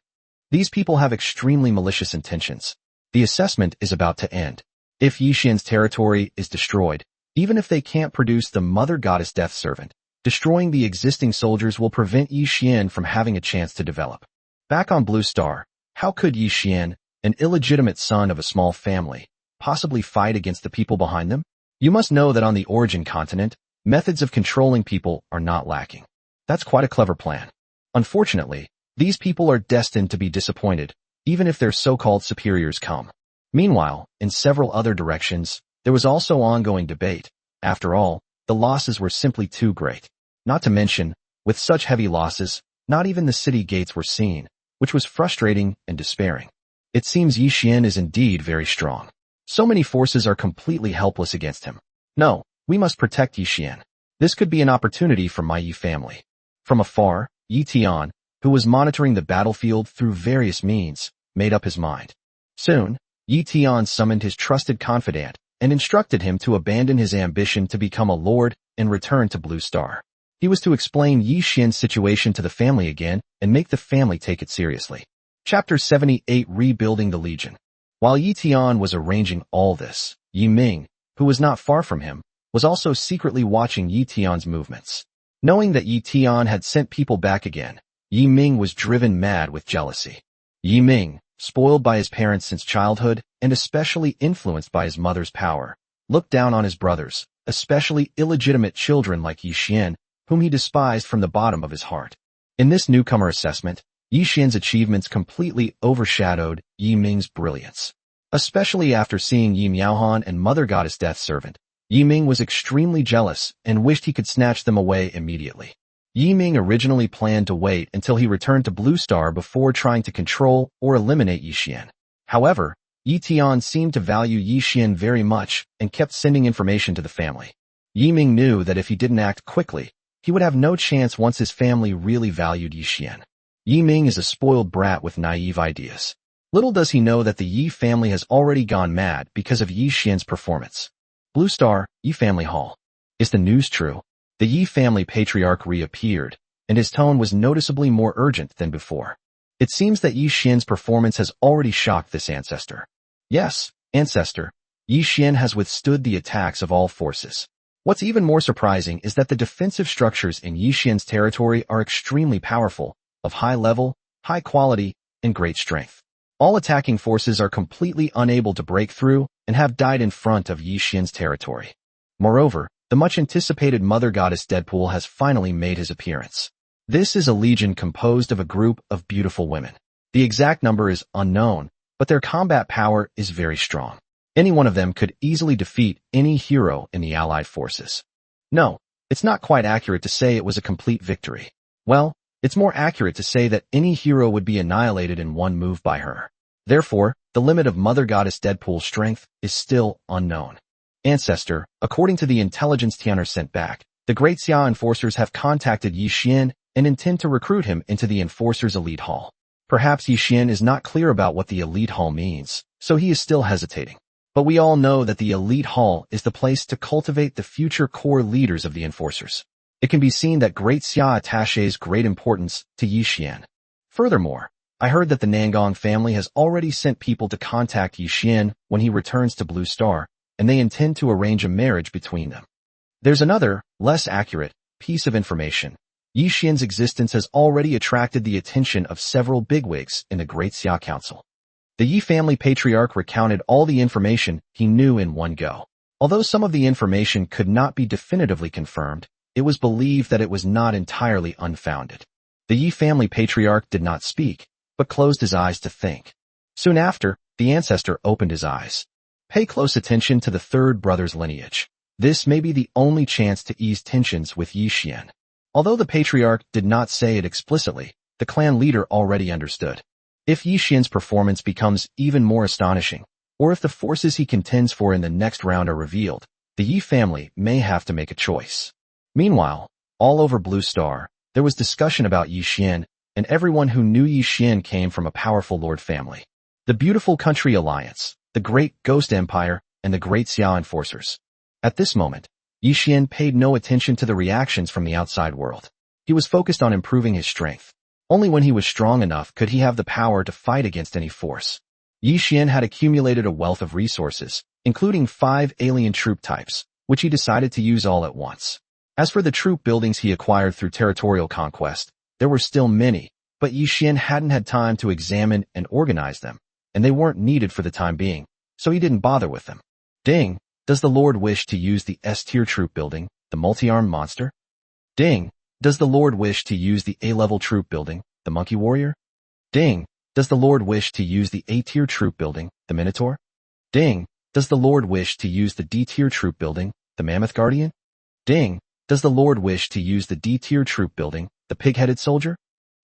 S1: These people have extremely malicious intentions. The assessment is about to end. If Yi Xian's territory is destroyed, even if they can't produce the Mother Goddess Death servant, destroying the existing soldiers will prevent Yi Xian from having a chance to develop. Back on Blue Star, how could Yi Xian, an illegitimate son of a small family, possibly fight against the people behind them? You must know that on the Origin continent, methods of controlling people are not lacking. That's quite a clever plan. Unfortunately, these people are destined to be disappointed, even if their so-called superiors come. Meanwhile, in several other directions, there was also ongoing debate. After all, the losses were simply too great. Not to mention, with such heavy losses, not even the city gates were seen, which was frustrating and despairing. It seems Yi Xian is indeed very strong. So many forces are completely helpless against him. No, we must protect Yi Xian. This could be an opportunity for my Yi family. From afar, Yi Tian, who was monitoring the battlefield through various means, made up his mind. Soon, Yi Tian summoned his trusted confidant and instructed him to abandon his ambition to become a lord and return to Blue Star. He was to explain Yi Xian's situation to the family again and make the family take it seriously. Chapter 78 Rebuilding the Legion. While Yi Tian was arranging all this, Yi Ming, who was not far from him, was also secretly watching Yi Tian's movements. Knowing that Yi Tian had sent people back again, Yi Ming was driven mad with jealousy. Yi Ming, spoiled by his parents since childhood and especially influenced by his mother's power, looked down on his brothers, especially illegitimate children like Yi Xian, whom he despised from the bottom of his heart. In this newcomer assessment, Yi Xian's achievements completely overshadowed Yi Ming's brilliance. Especially after seeing Yi Miaohan and Mother Goddess Death's servant, Yi Ming was extremely jealous and wished he could snatch them away immediately. Yi Ming originally planned to wait until he returned to Blue Star before trying to control or eliminate Yi Xian. However, Yi Tian seemed to value Yi Xian very much and kept sending information to the family. Yi Ming knew that if he didn't act quickly, he would have no chance once his family really valued Yi Xian. Yi Ming is a spoiled brat with naive ideas. Little does he know that the Yi family has already gone mad because of Yi Xian's performance. Blue Star, Yi Family Hall. Is the news true? The Yi family patriarch reappeared, and his tone was noticeably more urgent than before. It seems that Yi Xian's performance has already shocked this ancestor. Yes, ancestor, Yi Xian has withstood the attacks of all forces. What's even more surprising is that the defensive structures in Yi Xian's territory are extremely powerful, of high level, high quality, and great strength. All attacking forces are completely unable to break through and have died in front of Yi Xian's territory. Moreover, the much-anticipated Mother Goddess Deadpool has finally made his appearance. This is a legion composed of a group of beautiful women. The exact number is unknown, but their combat power is very strong. Any one of them could easily defeat any hero in the allied forces. No, it's not quite accurate to say it was a complete victory. Well, it's more accurate to say that any hero would be annihilated in one move by her. Therefore, the limit of Mother Goddess Deadpool's strength is still unknown. Ancestor, according to the intelligence Tianer sent back, the Great Xia enforcers have contacted Yi Xian and intend to recruit him into the Enforcers Elite Hall. Perhaps Yi Xian is not clear about what the Elite Hall means, so he is still hesitating. But we all know that the Elite Hall is the place to cultivate the future core leaders of the Enforcers. It can be seen that Great Xia attaches great importance to Yi Xian. Furthermore, I heard that the Nangong family has already sent people to contact Yi Xian when he returns to Blue Star, and they intend to arrange a marriage between them. There's another, less accurate, piece of information. Yi Xian's existence has already attracted the attention of several bigwigs in the Great Xia Council. The Yi family patriarch recounted all the information he knew in one go. Although some of the information could not be definitively confirmed, it was believed that it was not entirely unfounded. The Yi family patriarch did not speak, but closed his eyes to think. Soon after, the ancestor opened his eyes. Pay close attention to the third brother's lineage. This may be the only chance to ease tensions with Yi Xian. Although the patriarch did not say it explicitly, the clan leader already understood. If Yi Xian's performance becomes even more astonishing, or if the forces he contends for in the next round are revealed, the Yi family may have to make a choice. Meanwhile, all over Blue Star, there was discussion about Yi Xian, and everyone who knew Yi Xian came from a powerful lord family. The Beautiful Country Alliance, the Great Ghost Empire, and the Great Xia Enforcers. At this moment, Yi Xian paid no attention to the reactions from the outside world. He was focused on improving his strength. Only when he was strong enough could he have the power to fight against any force. Yi Xian had accumulated a wealth of resources, including 5 alien troop types, which he decided to use all at once. As for the troop buildings he acquired through territorial conquest, there were still many, but Yi Xian hadn't had time to examine and organize them, and they weren't needed for the time being, so he didn't bother with them. Ding, does the Lord wish to use the S-tier troop building, the multi-armed monster? Ding, does the Lord wish to use the A-level troop building, the monkey warrior? Ding, does the Lord wish to use the A-tier troop building, the minotaur? Ding, does the Lord wish to use the D-tier troop building, the mammoth guardian? Ding, does the Lord wish to use the D-tier troop building, the pig-headed soldier?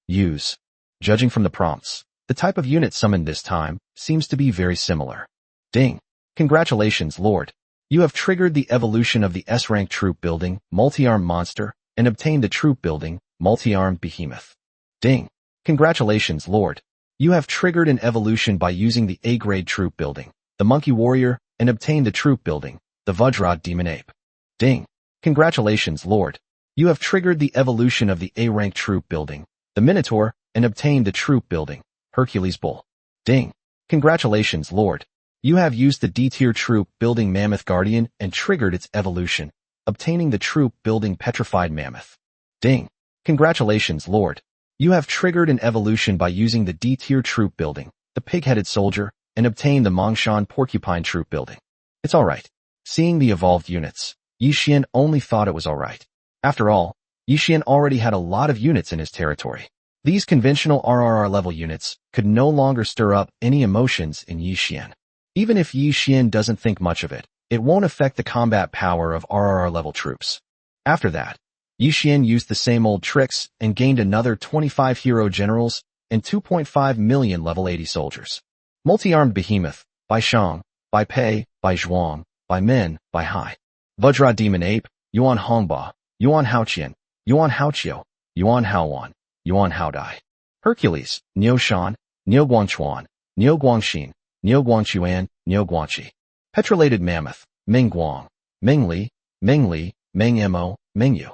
S1: Use. Judging from the prompts, the type of unit summoned this time seems to be very similar. Ding. Congratulations, Lord. You have triggered the evolution of the S-rank troop building, multi-armed monster, and obtained the troop building, multi-armed behemoth. Ding. Congratulations, Lord. You have triggered an evolution by using the A-grade troop building, the monkey warrior, and obtained the troop building, the Vajrad demon ape. Ding. Congratulations, Lord. You have triggered the evolution of the A-rank troop building, the Minotaur, and obtained the troop building, Hercules Bull. Ding. Congratulations, Lord. You have used the D-tier troop building Mammoth Guardian and triggered its evolution, obtaining the troop building Petrified Mammoth. Ding. Congratulations, Lord. You have triggered an evolution by using the D-tier troop building, the Pig-Headed Soldier, and obtained the Mongshan Porcupine troop building. It's alright. Seeing the evolved units, Yi Xian only thought it was alright. After all, Yi Xian already had a lot of units in his territory. These conventional RRR level units could no longer stir up any emotions in Yi Xian. Even if Yi Xian doesn't think much of it, it won't affect the combat power of RRR level troops. After that, Yi Xian used the same old tricks and gained another 25 hero generals and 2.5 million level 80 soldiers. Multi-armed behemoth, by Shang, by Pei, by Zhuang, by Min, by Hai. Vajra Demon Ape, Yuan Hongba, Yuan Haoqian, Yuan Haoqiu, Yuan Haowan, Yuan Haodai. Hercules, Niu Shan, Niu Guangchuan, Niu Guangxin, Niu Guangchuan, Niu Guangqi. Petrolated Mammoth, Ming Guang, Ming Li, Ming Li, Ming Mo, Ming Yu.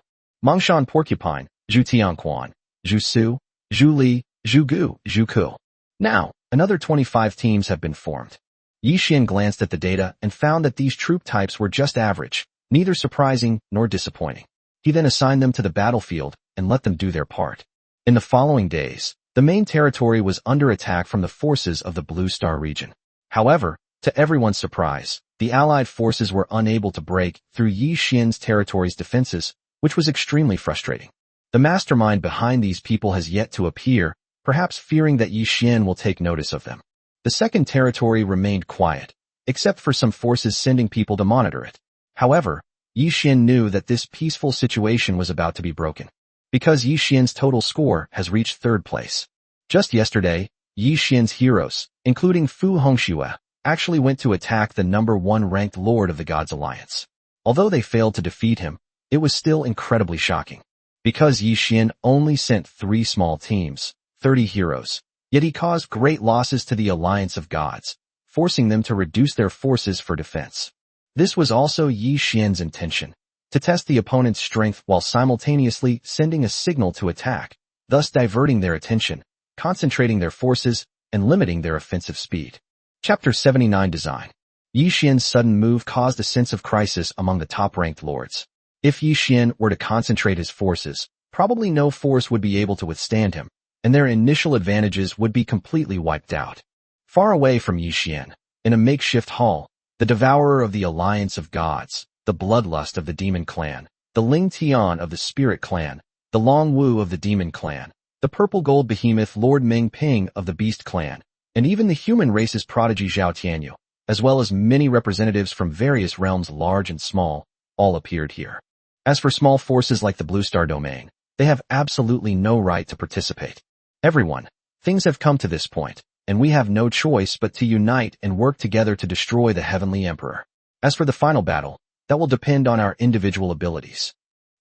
S1: Mongshan Porcupine, Zhu Tianquan, Zhu Su, Zhu Li, Zhu Gu, Zhu Ku. Now, another 25 teams have been formed. Yi Xian glanced at the data and found that these troop types were just average, neither surprising nor disappointing. He then assigned them to the battlefield and let them do their part. In the following days, the main territory was under attack from the forces of the Blue Star region. However, to everyone's surprise, the Allied forces were unable to break through Yi Xian's territory's defenses, which was extremely frustrating. The mastermind behind these people has yet to appear, perhaps fearing that Yi Xian will take notice of them. The second territory remained quiet, except for some forces sending people to monitor it. However, Yi Xian knew that this peaceful situation was about to be broken, because Yi Xian's total score has reached third place. Just yesterday, Yi Xian's heroes, including Fu Hongxue, actually went to attack the number 1 ranked Lord of the Gods Alliance. Although they failed to defeat him, it was still incredibly shocking. Because Yi Xian only sent 3 small teams, 30 heroes, yet he caused great losses to the Alliance of Gods, forcing them to reduce their forces for defense. This was also Yi Xian's intention, to test the opponent's strength while simultaneously sending a signal to attack, thus diverting their attention, concentrating their forces, and limiting their offensive speed. Chapter 79 Design. Yi Xian's sudden move caused a sense of crisis among the top-ranked lords. If Yi Xian were to concentrate his forces, probably no force would be able to withstand him, and their initial advantages would be completely wiped out. Far away from Yi Xian, in a makeshift hall, the devourer of the Alliance of Gods, the bloodlust of the Demon Clan, the Ling Tian of the Spirit Clan, the Long Wu of the Demon Clan, the Purple Gold Behemoth Lord Ming Ping of the Beast Clan, and even the human race's prodigy Zhao Tianyu, as well as many representatives from various realms large and small, all appeared here. As for small forces like the Blue Star Domain, they have absolutely no right to participate. Everyone, things have come to this point, and we have no choice but to unite and work together to destroy the Heavenly Emperor. As for the final battle, that will depend on our individual abilities.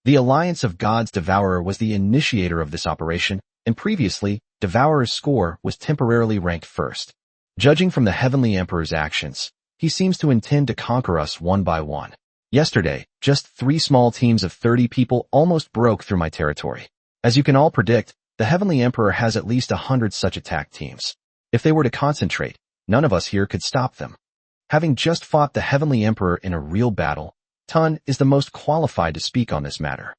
S1: The Alliance of Gods Devourer was the initiator of this operation, and previously, Devourer's score was temporarily ranked first. Judging from the Heavenly Emperor's actions, he seems to intend to conquer us one by one. Yesterday, just 3 small teams of 30 people almost broke through my territory. As you can all predict, the Heavenly Emperor has at least 100 such attack teams. If they were to concentrate, none of us here could stop them. Having just fought the Heavenly Emperor in a real battle, Tun is the most qualified to speak on this matter.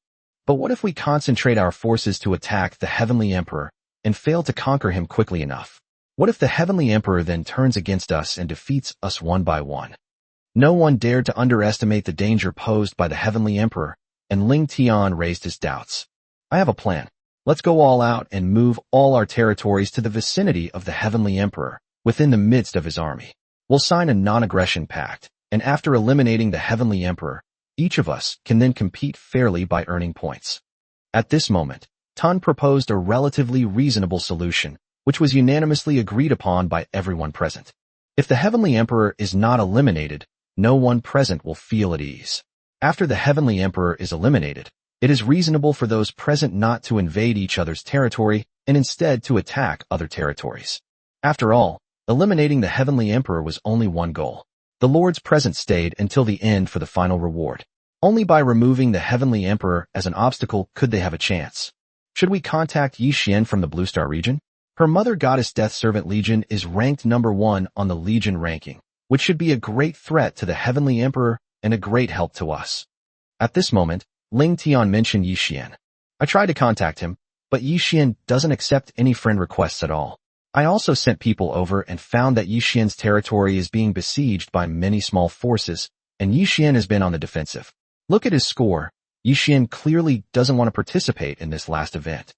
S1: But what if we concentrate our forces to attack the Heavenly Emperor and fail to conquer him quickly enough? What if the Heavenly Emperor then turns against us and defeats us one by one? No one dared to underestimate the danger posed by the Heavenly Emperor, and Ling Tian raised his doubts. I have a plan. Let's go all out and move all our territories to the vicinity of the Heavenly Emperor, within the midst of his army. We'll sign a non-aggression pact, and after eliminating the Heavenly Emperor, each of us can then compete fairly by earning points. At this moment, Tun proposed a relatively reasonable solution, which was unanimously agreed upon by everyone present. If the Heavenly Emperor is not eliminated, no one present will feel at ease. After the Heavenly Emperor is eliminated, it is reasonable for those present not to invade each other's territory and instead to attack other territories. After all, eliminating the Heavenly Emperor was only one goal. The lords present stayed until the end for the final reward. Only by removing the Heavenly Emperor as an obstacle could they have a chance. Should we contact Yi Xian from the Blue Star region? Her mother goddess Death Servant Legion is ranked number 1 on the Legion ranking, which should be a great threat to the Heavenly Emperor and a great help to us. At this moment, Ling Tian mentioned Yi Xian. I tried to contact him, but Yi Xian doesn't accept any friend requests at all. I also sent people over and found that Yi Xian's territory is being besieged by many small forces, and Yi Xian has been on the defensive. Look at his score. Yi Xian clearly doesn't want to participate in this last event.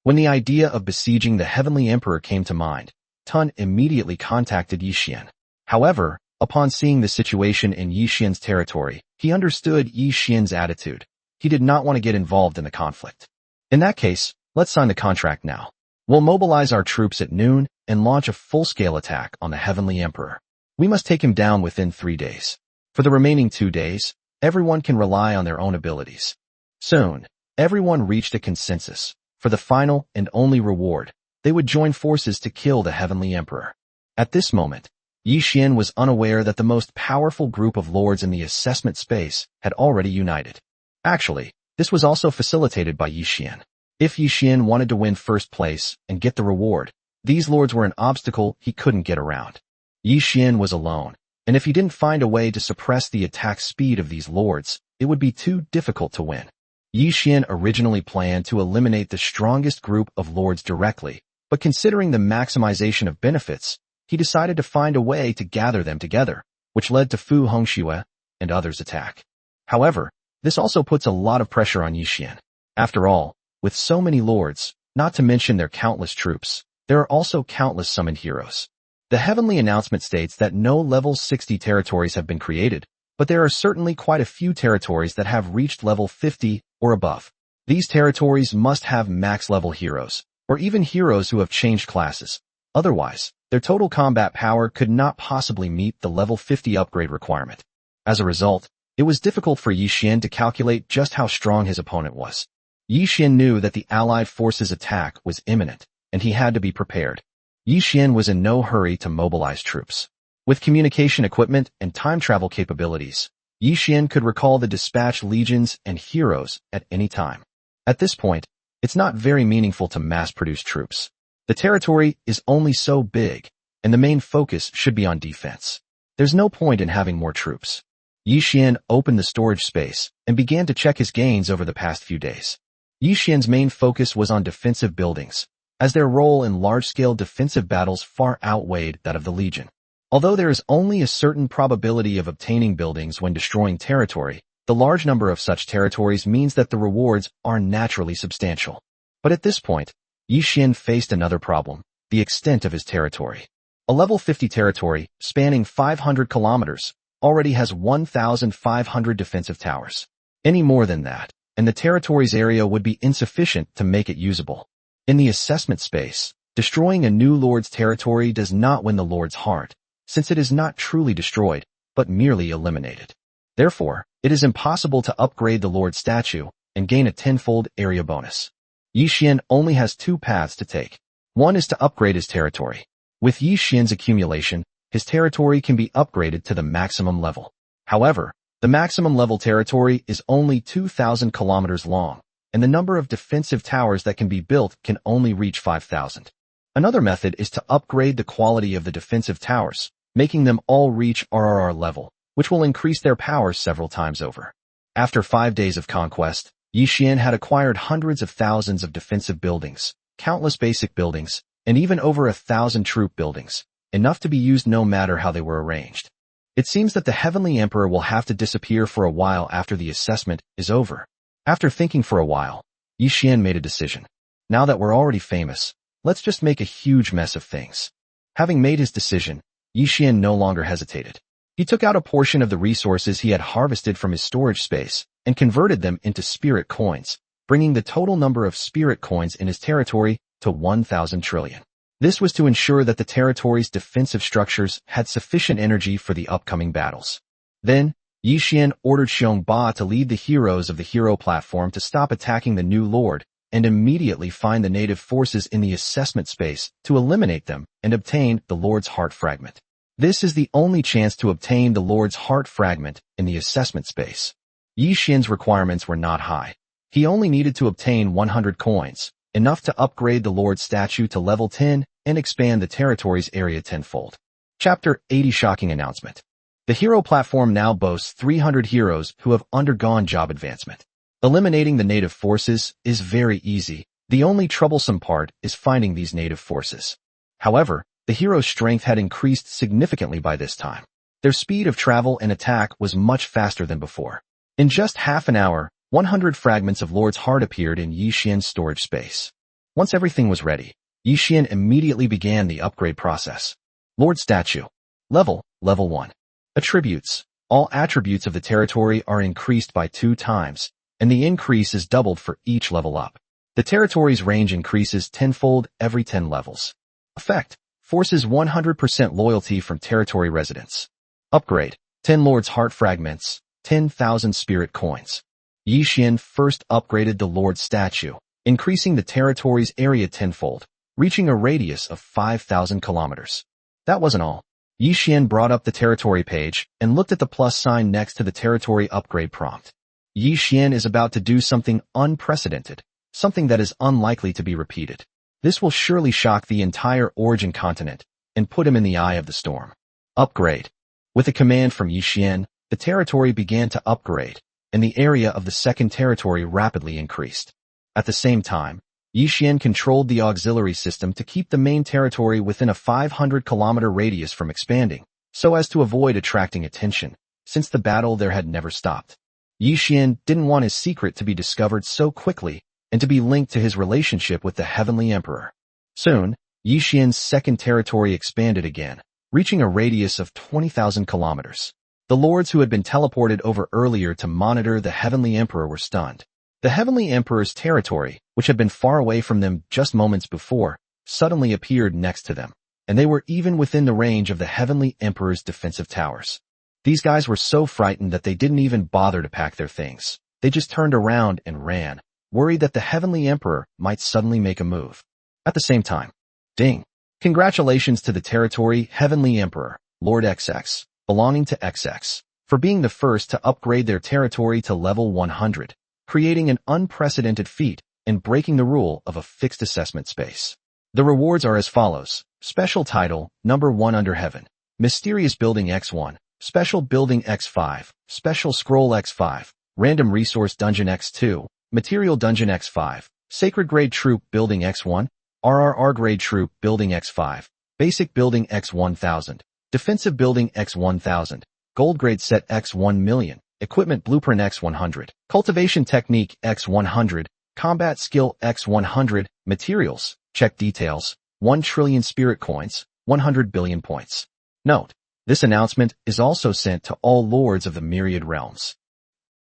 S1: When the idea of besieging the Heavenly Emperor came to mind, Tun immediately contacted Yi Xian. However, upon seeing the situation in Yi Xian's territory, he understood Yi Xian's attitude. He did not want to get involved in the conflict. In that case, let's sign the contract now. We'll mobilize our troops at noon and launch a full-scale attack on the Heavenly Emperor. We must take him down within 3 days. For the remaining 2 days, everyone can rely on their own abilities. Soon, everyone reached a consensus. For the final and only reward, they would join forces to kill the Heavenly Emperor. At this moment, Yi Xian was unaware that the most powerful group of lords in the assessment space had already united. Actually, this was also facilitated by Yi Xian. If Yi Xian wanted to win first place and get the reward, these lords were an obstacle he couldn't get around. Yi Xian was alone, and if he didn't find a way to suppress the attack speed of these lords, it would be too difficult to win. Yi Xian originally planned to eliminate the strongest group of lords directly, but considering the maximization of benefits, he decided to find a way to gather them together, which led to Fu Hongxue and others' attack. However, this also puts a lot of pressure on Yi Xian. After all, with so many lords, not to mention their countless troops, there are also countless summoned heroes. The heavenly announcement states that no level 60 territories have been created, but there are certainly quite a few territories that have reached level 50 or above. These territories must have max-level heroes, or even heroes who have changed classes. Otherwise, their total combat power could not possibly meet the level 50 upgrade requirement. As a result, it was difficult for Yi Xian to calculate just how strong his opponent was. Yi Xian knew that the allied forces' attack was imminent, and he had to be prepared. Yi Xian was in no hurry to mobilize troops. With communication equipment and time travel capabilities, Yi Xian could recall the dispatched legions and heroes at any time. At this point, it's not very meaningful to mass-produce troops. The territory is only so big, and the main focus should be on defense. There's no point in having more troops. Yi Xian opened the storage space and began to check his gains over the past few days. Yi Xian's main focus was on defensive buildings, as their role in large-scale defensive battles far outweighed that of the Legion. Although there is only a certain probability of obtaining buildings when destroying territory, the large number of such territories means that the rewards are naturally substantial. But at this point, Yi Xian faced another problem, the extent of his territory. A level 50 territory, spanning 500 kilometers, already has 1,500 defensive towers. Any more than that, and the territory's area would be insufficient to make it usable. In the assessment space, destroying a new lord's territory does not win the lord's heart, since it is not truly destroyed, but merely eliminated. Therefore, it is impossible to upgrade the lord's statue and gain a tenfold area bonus. Yi Xian only has 2 paths to take. One is to upgrade his territory. With Yi Xian's accumulation, his territory can be upgraded to the maximum level. However, the maximum level territory is only 2,000 kilometers long, and the number of defensive towers that can be built can only reach 5,000. Another method is to upgrade the quality of the defensive towers, making them all reach RRR level, which will increase their power several times over. After 5 days of conquest, Yi Xian had acquired hundreds of thousands of defensive buildings, countless basic buildings, and even over 1,000 troop buildings, enough to be used no matter how they were arranged. It seems that the Heavenly Emperor will have to disappear for a while after the assessment is over. After thinking for a while, Yi Xian made a decision. Now that we're already famous, let's just make a huge mess of things. Having made his decision, Yi Xian no longer hesitated. He took out a portion of the resources he had harvested from his storage space and converted them into spirit coins, bringing the total number of spirit coins in his territory to 1,000 trillion. This was to ensure that the territory's defensive structures had sufficient energy for the upcoming battles. Then, Yi Xian ordered Xiong Ba to lead the heroes of the hero platform to stop attacking the new lord and immediately find the native forces in the assessment space to eliminate them and obtain the lord's heart fragment. This is the only chance to obtain the lord's heart fragment in the assessment space. Yi Xian's requirements were not high. He only needed to obtain 100 coins, enough to upgrade the Lord's statue to level 10 and expand the territory's area tenfold. Chapter 80 Shocking Announcement. The hero platform now boasts 300 heroes who have undergone job advancement. Eliminating the native forces is very easy. The only troublesome part is finding these native forces. However, the hero's strength had increased significantly by this time. Their speed of travel and attack was much faster than before. In just half an hour, 100 fragments of Lord's Heart appeared in Yi Xian's storage space. Once everything was ready, Yi Xian immediately began the upgrade process. Lord Statue. Level 1. Attributes. All attributes of the territory are increased by 2 times, and the increase is doubled for each level up. The territory's range increases tenfold every 10 levels. Effect. Forces 100% loyalty from territory residents. Upgrade. 10 Lord's Heart fragments, 10,000 spirit coins. Yi Xian first upgraded the Lord's statue, increasing the territory's area tenfold, reaching a radius of 5,000 kilometers. That wasn't all. Yi Xian brought up the territory page and looked at the plus sign next to the territory upgrade prompt. Yi Xian is about to do something unprecedented, something that is unlikely to be repeated. This will surely shock the entire origin continent and put him in the eye of the storm. Upgrade. With a command from Yi Xian, the territory began to upgrade, and the area of the second territory rapidly increased. At the same time, Yi Xian controlled the auxiliary system to keep the main territory within a 500-kilometer radius from expanding, so as to avoid attracting attention, since the battle there had never stopped. Yi Xian didn't want his secret to be discovered so quickly and to be linked to his relationship with the Heavenly Emperor. Soon, Yi Xian's second territory expanded again, reaching a radius of 20,000 kilometers. The lords who had been teleported over earlier to monitor the Heavenly Emperor were stunned. The Heavenly Emperor's territory, which had been far away from them just moments before, suddenly appeared next to them, and they were even within the range of the Heavenly Emperor's defensive towers. These guys were so frightened that they didn't even bother to pack their things. They just turned around and ran, worried that the Heavenly Emperor might suddenly make a move. At the same time, ding! Congratulations to the territory Heavenly Emperor, Lord XX, belonging to XX, for being the first to upgrade their territory to level 100, creating an unprecedented feat and breaking the rule of a fixed assessment space. The rewards are as follows. Special Title, Number 1 Under Heaven. Mysterious Building X1, Special Building X5, Special Scroll X5, Random Resource Dungeon X2, Material Dungeon X5, Sacred Grade Troop Building X1, RRR Grade Troop Building X5, Basic Building X1000, Defensive Building X1000, Gold Grade Set X1 million, Equipment Blueprint X100, Cultivation Technique X100, Combat Skill X100, Materials, Check Details, 1 trillion Spirit Coins, 100 billion points. Note, this announcement is also sent to all lords of the myriad realms.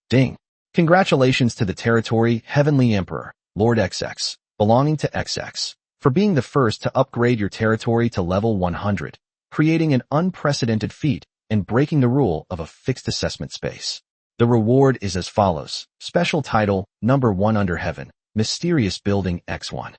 S1: Ding! Congratulations to the territory Heavenly Emperor, Lord XX, belonging to XX, for being the first to upgrade your territory to level 100, creating an unprecedented feat and breaking the rule of a fixed assessment space. The reward is as follows. Special Title, Number 1 Under Heaven, Mysterious Building X1.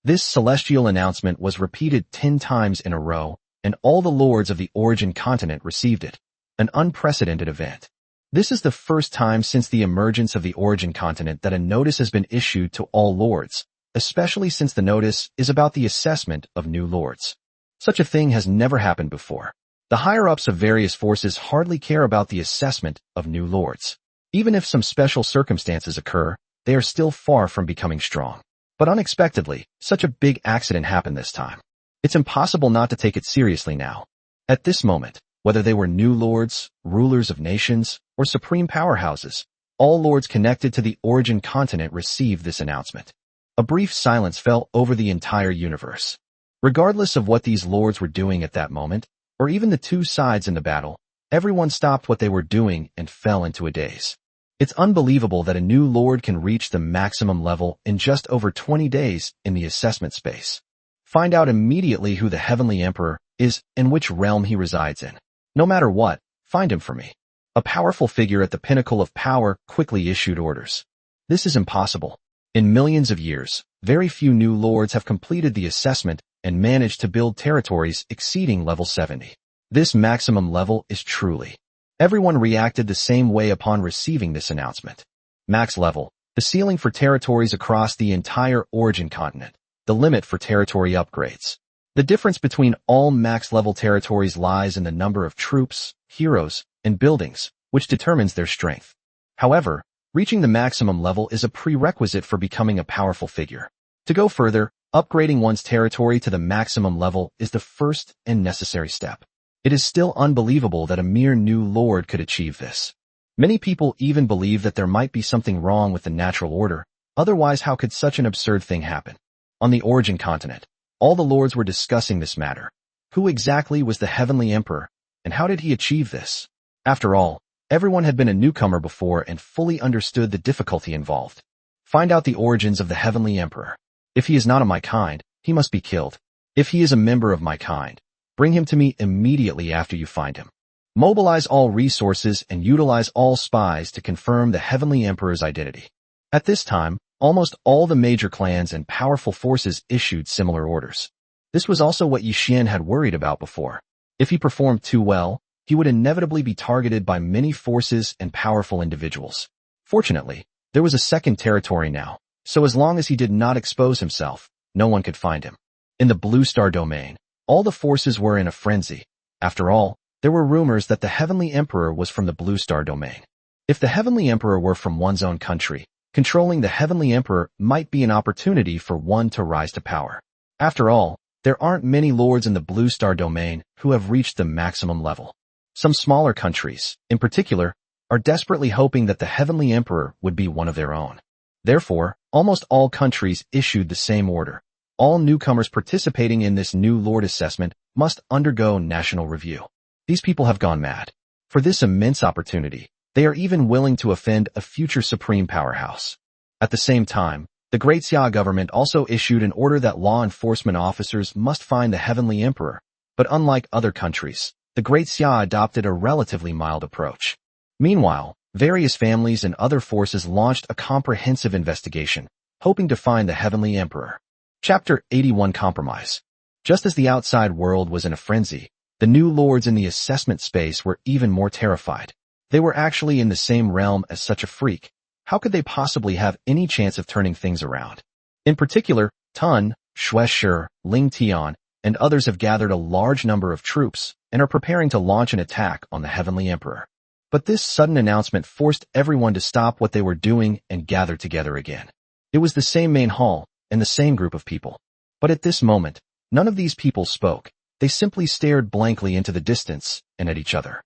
S1: This celestial announcement was repeated 10 times in a row, and all the lords of the origin continent received it. An unprecedented event. This is the first time since the emergence of the origin continent that a notice has been issued to all lords, especially since the notice is about the assessment of new lords. Such a thing has never happened before. The higher-ups of various forces hardly care about the assessment of new lords. Even if some special circumstances occur, they are still far from becoming strong. But unexpectedly, such a big accident happened this time. It's impossible not to take it seriously now. At this moment, whether they were new lords, rulers of nations, or supreme powerhouses, all lords connected to the origin continent received this announcement. A brief silence fell over the entire universe. Regardless of what these lords were doing at that moment, or even the two sides in the battle, everyone stopped what they were doing and fell into a daze. It's unbelievable that a new lord can reach the maximum level in just over 20 days in the assessment space. Find out immediately who the Heavenly Emperor is and which realm he resides in. No matter what, find him for me. A powerful figure at the pinnacle of power quickly issued orders. This is impossible. In millions of years, very few new lords have completed the assessment and managed to build territories exceeding level 70. This maximum level is truly Everyone reacted the same way upon receiving this announcement. Max level, the ceiling for territories across the entire origin continent, the limit for territory upgrades. The difference between all max-level territories lies in the number of troops, heroes, and buildings, which determines their strength. However, reaching the maximum level is a prerequisite for becoming a powerful figure. To go further, upgrading one's territory to the maximum level is the first and necessary step. It is still unbelievable that a mere new lord could achieve this. Many people even believe that there might be something wrong with the natural order, otherwise how could such an absurd thing happen? On the origin continent, all the lords were discussing this matter. Who exactly was the Heavenly Emperor, and how did he achieve this? After all, everyone had been a newcomer before and fully understood the difficulty involved. Find out the origins of the Heavenly Emperor. If he is not of my kind, he must be killed. If he is a member of my kind, bring him to me immediately after you find him. Mobilize all resources and utilize all spies to confirm the Heavenly Emperor's identity. At this time, almost all the major clans and powerful forces issued similar orders. This was also what Yi Xian had worried about before. If he performed too well, he would inevitably be targeted by many forces and powerful individuals. Fortunately, there was a second territory now, so as long as he did not expose himself, no one could find him. In the Blue Star domain, all the forces were in a frenzy. After all, there were rumors that the Heavenly Emperor was from the Blue Star domain. If the Heavenly Emperor were from one's own country, controlling the Heavenly Emperor might be an opportunity for one to rise to power. After all, there aren't many lords in the Blue Star domain who have reached the maximum level. Some smaller countries, in particular, are desperately hoping that the Heavenly Emperor would be one of their own. Therefore, almost all countries issued the same order. All newcomers participating in this new lord assessment must undergo national review. These people have gone mad. For this immense opportunity, they are even willing to offend a future supreme powerhouse. At the same time, the Great Xia government also issued an order that law enforcement officers must find the Heavenly Emperor, but unlike other countries, the Great Xia adopted a relatively mild approach. Meanwhile, various families and other forces launched a comprehensive investigation, hoping to find the Heavenly Emperor. Chapter 81 Compromise. Just as the outside world was in a frenzy, the new lords in the assessment space were even more terrified. They were actually in the same realm as such a freak. How could they possibly have any chance of turning things around? In particular, Tun, Shueshi, Ling Tian, and others have gathered a large number of troops and are preparing to launch an attack on the Heavenly Emperor. But this sudden announcement forced everyone to stop what they were doing and gather together again. It was the same main hall and the same group of people. But at this moment, none of these people spoke. They simply stared blankly into the distance and at each other.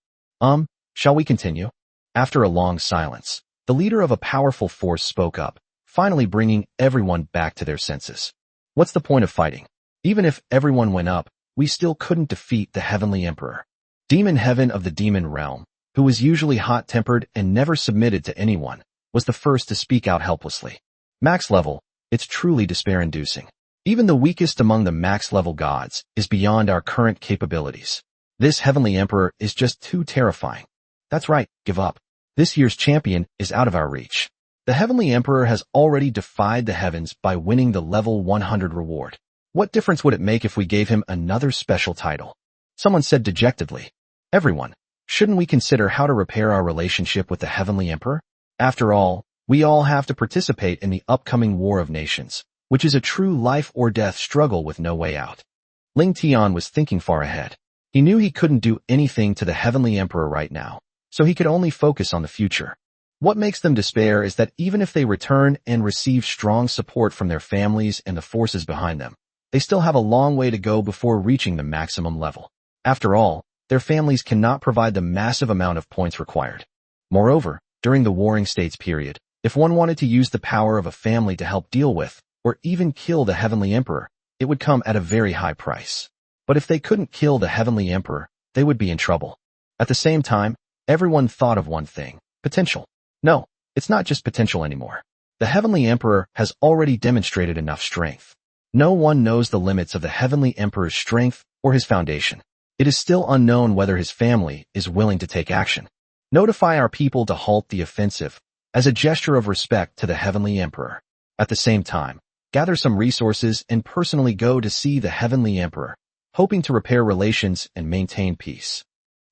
S1: Shall we continue? After a long silence, the leader of a powerful force spoke up, finally bringing everyone back to their senses. What's the point of fighting? Even if everyone went up, we still couldn't defeat the Heavenly Emperor. Demon Heaven of the Demon Realm, who was usually hot-tempered and never submitted to anyone, was the first to speak out helplessly. Max level, it's truly despair-inducing. Even the weakest among the max-level gods is beyond our current capabilities. This Heavenly Emperor is just too terrifying. That's right, give up. This year's champion is out of our reach. The Heavenly Emperor has already defied the heavens by winning the level 100 reward. What difference would it make if we gave him another special title? Someone said dejectedly. Everyone, shouldn't we consider how to repair our relationship with the Heavenly Emperor? After all, we all have to participate in the upcoming War of Nations, which is a true life-or-death struggle with no way out. Ling Tian was thinking far ahead. He knew he couldn't do anything to the Heavenly Emperor right now, so he could only focus on the future. What makes them despair is that even if they return and receive strong support from their families and the forces behind them, they still have a long way to go before reaching the maximum level. After all, their families cannot provide the massive amount of points required. Moreover, during the Warring States period, if one wanted to use the power of a family to help deal with, or even kill the Heavenly Emperor, it would come at a very high price. But if they couldn't kill the Heavenly Emperor, they would be in trouble. At the same time, everyone thought of one thing: potential. No, it's not just potential anymore. The Heavenly Emperor has already demonstrated enough strength. No one knows the limits of the Heavenly Emperor's strength or his foundation. It is still unknown whether his family is willing to take action. Notify our people to halt the offensive, as a gesture of respect to the Heavenly Emperor. At the same time, gather some resources and personally go to see the Heavenly Emperor, hoping to repair relations and maintain peace.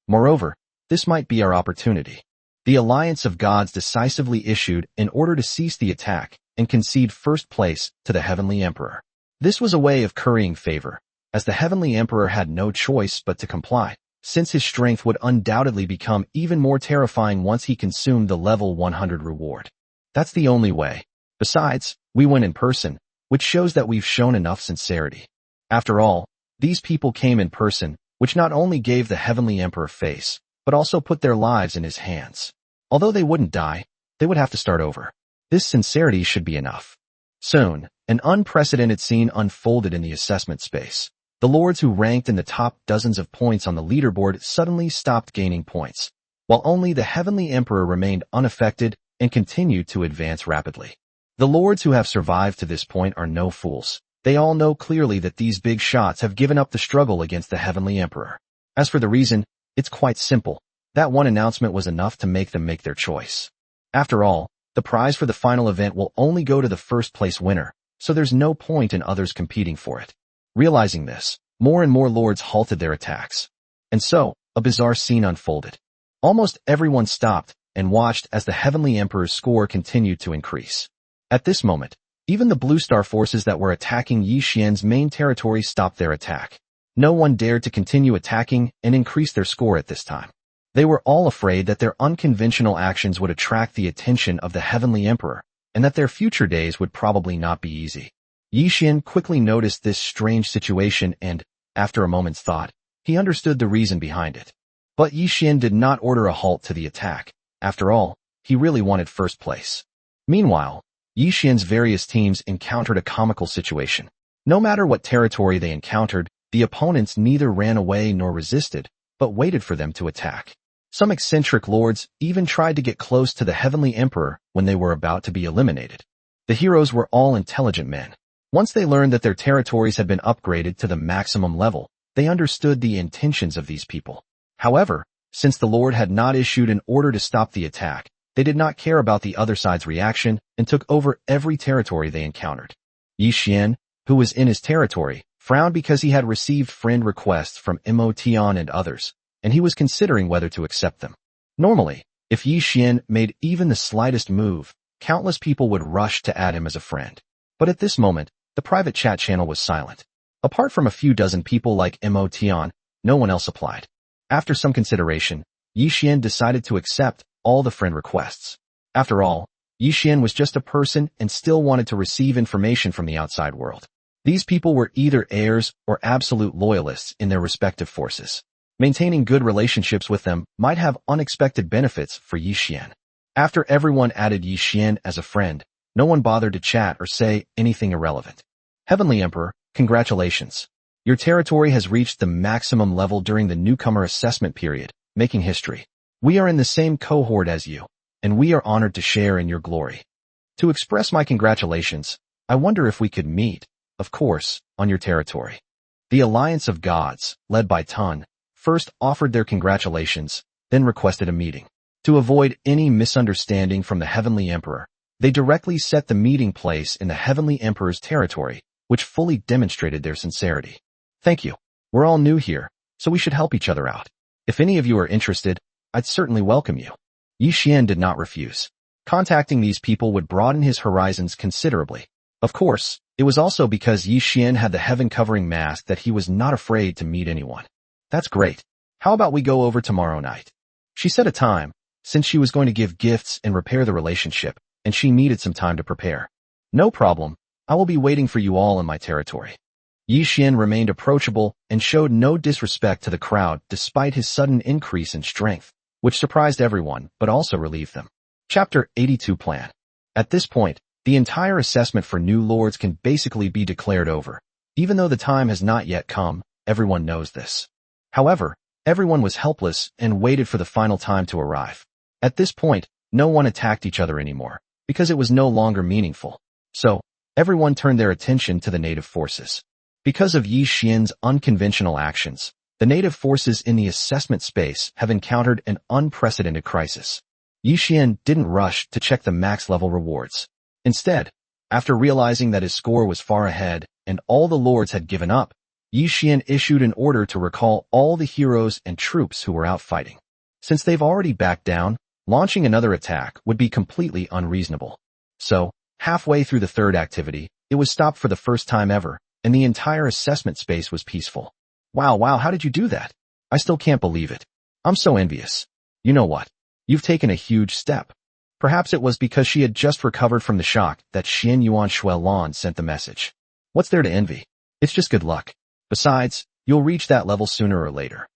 S1: Moreover, This might be our opportunity. The Alliance of Gods decisively issued an order to cease the attack and concede first place to the Heavenly Emperor. This was a way of currying favor, as the Heavenly Emperor had no choice but to comply, since his strength would undoubtedly become even more terrifying once he consumed the level 100 reward. That's the only way. Besides, we went in person, which shows that we've shown enough sincerity. After all, these people came in person, which not only gave the Heavenly Emperor face, but also put their lives in his hands. Although they wouldn't die, they would have to start over. This sincerity should be enough. Soon, an unprecedented scene unfolded in the assessment space. The lords who ranked in the top dozens of points on the leaderboard suddenly stopped gaining points, while only the Heavenly Emperor remained unaffected and continued to advance rapidly. The lords who have survived to this point are no fools. They all know clearly that these big shots have given up the struggle against the Heavenly Emperor. As for the reason, it's quite simple. That one announcement was enough to make them make their choice. After all, the prize for the final event will only go to the first place winner, so there's no point in others competing for it. Realizing this, more and more lords halted their attacks. And so, a bizarre scene unfolded. Almost everyone stopped and watched as the Heavenly Emperor's score continued to increase. At this moment, even the Blue Star forces that were attacking Yi Xian's main territory stopped their attack. No one dared to continue attacking and increase their score at this time. They were all afraid that their unconventional actions would attract the attention of the Heavenly Emperor, and that their future days would probably not be easy. Yi Xian quickly noticed this strange situation and, after a moment's thought, he understood the reason behind it. But Yi Xian did not order a halt to the attack. After all, he really wanted first place. Meanwhile, Yi Xian's various teams encountered a comical situation. No matter what territory they encountered, the opponents neither ran away nor resisted, but waited for them to attack. Some eccentric lords even tried to get close to the Heavenly Emperor when they were about to be eliminated. The heroes were all intelligent men. Once they learned that their territories had been upgraded to the maximum level, they understood the intentions of these people. However, since the Lord had not issued an order to stop the attack, they did not care about the other side's reaction and took over every territory they encountered. Yi Xian, who was in his territory, frowned because he had received friend requests from Motion and others, and he was considering whether to accept them. Normally, if Yi Xian made even the slightest move, countless people would rush to add him as a friend. But at this moment, the private chat channel was silent. Apart from a few dozen people like Motion, no one else applied. After some consideration, Yi Xian decided to accept all the friend requests. After all, Yi Xian was just a person and still wanted to receive information from the outside world. These people were either heirs or absolute loyalists in their respective forces. Maintaining good relationships with them might have unexpected benefits for Yi Xian. After everyone added Yi Xian as a friend, no one bothered to chat or say anything irrelevant. Heavenly Emperor, congratulations. Your territory has reached the maximum level during the newcomer assessment period, making history. We are in the same cohort as you, and we are honored to share in your glory. To express my congratulations, I wonder if we could meet, of course, on your territory. The Alliance of Gods, led by Tun, first offered their congratulations, then requested a meeting. To avoid any misunderstanding from the Heavenly Emperor, they directly set the meeting place in the Heavenly Emperor's territory, which fully demonstrated their sincerity. Thank you. We're all new here, so we should help each other out. If any of you are interested, I'd certainly welcome you. Yi Xian did not refuse. Contacting these people would broaden his horizons considerably. Of course, it was also because Yi Xian had the heaven-covering mask that he was not afraid to meet anyone. That's great. How about we go over tomorrow night? She set a time, since she was going to give gifts and repair the relationship, and she needed some time to prepare. No problem. I will be waiting for you all in my territory. Yi Xian remained approachable and showed no disrespect to the crowd despite his sudden increase in strength, which surprised everyone but also relieved them. Chapter 82 Plan. At this point, the entire assessment for new lords can basically be declared over. Even though the time has not yet come, everyone knows this. However, everyone was helpless and waited for the final time to arrive. At this point, no one attacked each other anymore, because it was no longer meaningful. So, everyone turned their attention to the native forces. Because of Yi Xian's unconventional actions, the native forces in the assessment space have encountered an unprecedented crisis. Yi Xian didn't rush to check the max level rewards. Instead, after realizing that his score was far ahead and all the lords had given up, Yi Xian issued an order to recall all the heroes and troops who were out fighting. Since they've already backed down, launching another attack would be completely unreasonable. So, halfway through the third activity, it was stopped for the first time ever, and the entire assessment space was peaceful. Wow, how did you do that? I still can't believe it. I'm so envious. You know what? You've taken a huge step. Perhaps it was because she had just recovered from the shock that Xian Yuan Shuelan sent the message. What's there to envy? It's just good luck. Besides, you'll reach that level sooner or later.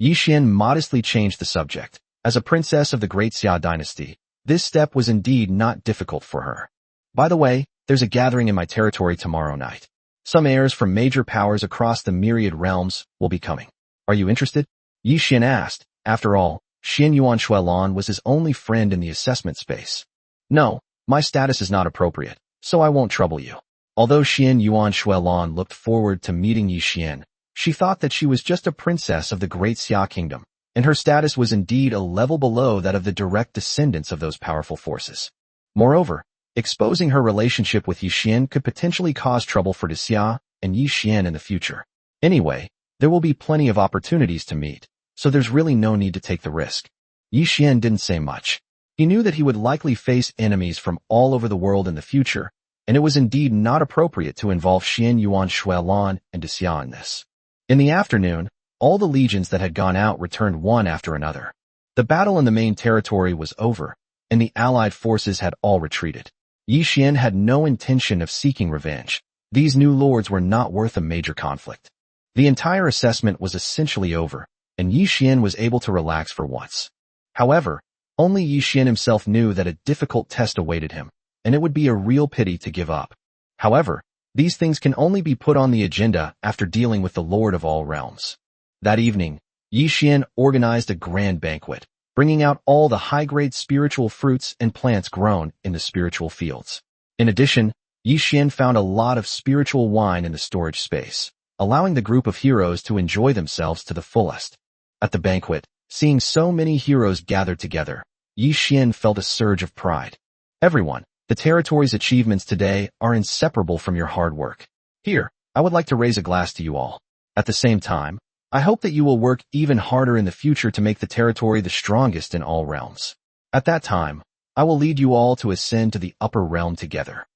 S1: Yi Xian modestly changed the subject. As a princess of the Great Xia dynasty, this step was indeed not difficult for her. By the way, there's a gathering in my territory tomorrow night. Some heirs from major powers across the myriad realms will be coming. Are you interested? Yi Xian asked. After all, Xian Yuan Shuelan was his only friend in the assessment space. No, my status is not appropriate, so I won't trouble you. Although Xian Yuan Shuelan looked forward to meeting Yi Xian, she thought that she was just a princess of the Great Xia Kingdom, and her status was indeed a level below that of the direct descendants of those powerful forces. Moreover, exposing her relationship with Yi Xian could potentially cause trouble for Xia and Yi Xian in the future. Anyway, there will be plenty of opportunities to meet, so there's really no need to take the risk. Yi Xian didn't say much. He knew that he would likely face enemies from all over the world in the future, and it was indeed not appropriate to involve Xian Yuan Shuelan and Xia in this. In the afternoon, all the legions that had gone out returned one after another. The battle in the main territory was over, and the allied forces had all retreated. Yi Xian had no intention of seeking revenge. These new lords were not worth a major conflict. The entire assessment was essentially over, and Yi Xian was able to relax for once. However, only Yi Xian himself knew that a difficult test awaited him, and it would be a real pity to give up. However, these things can only be put on the agenda after dealing with the Lord of all realms. That evening, Yi Xian organized a grand banquet, bringing out all the high-grade spiritual fruits and plants grown in the spiritual fields. In addition, Yi Xian found a lot of spiritual wine in the storage space, allowing the group of heroes to enjoy themselves to the fullest. At the banquet, seeing so many heroes gathered together, Yi Xian felt a surge of pride. Everyone, the territory's achievements today are inseparable from your hard work. Here, I would like to raise a glass to you all. At the same time, I hope that you will work even harder in the future to make the territory the strongest in all realms. At that time, I will lead you all to ascend to the upper realm together.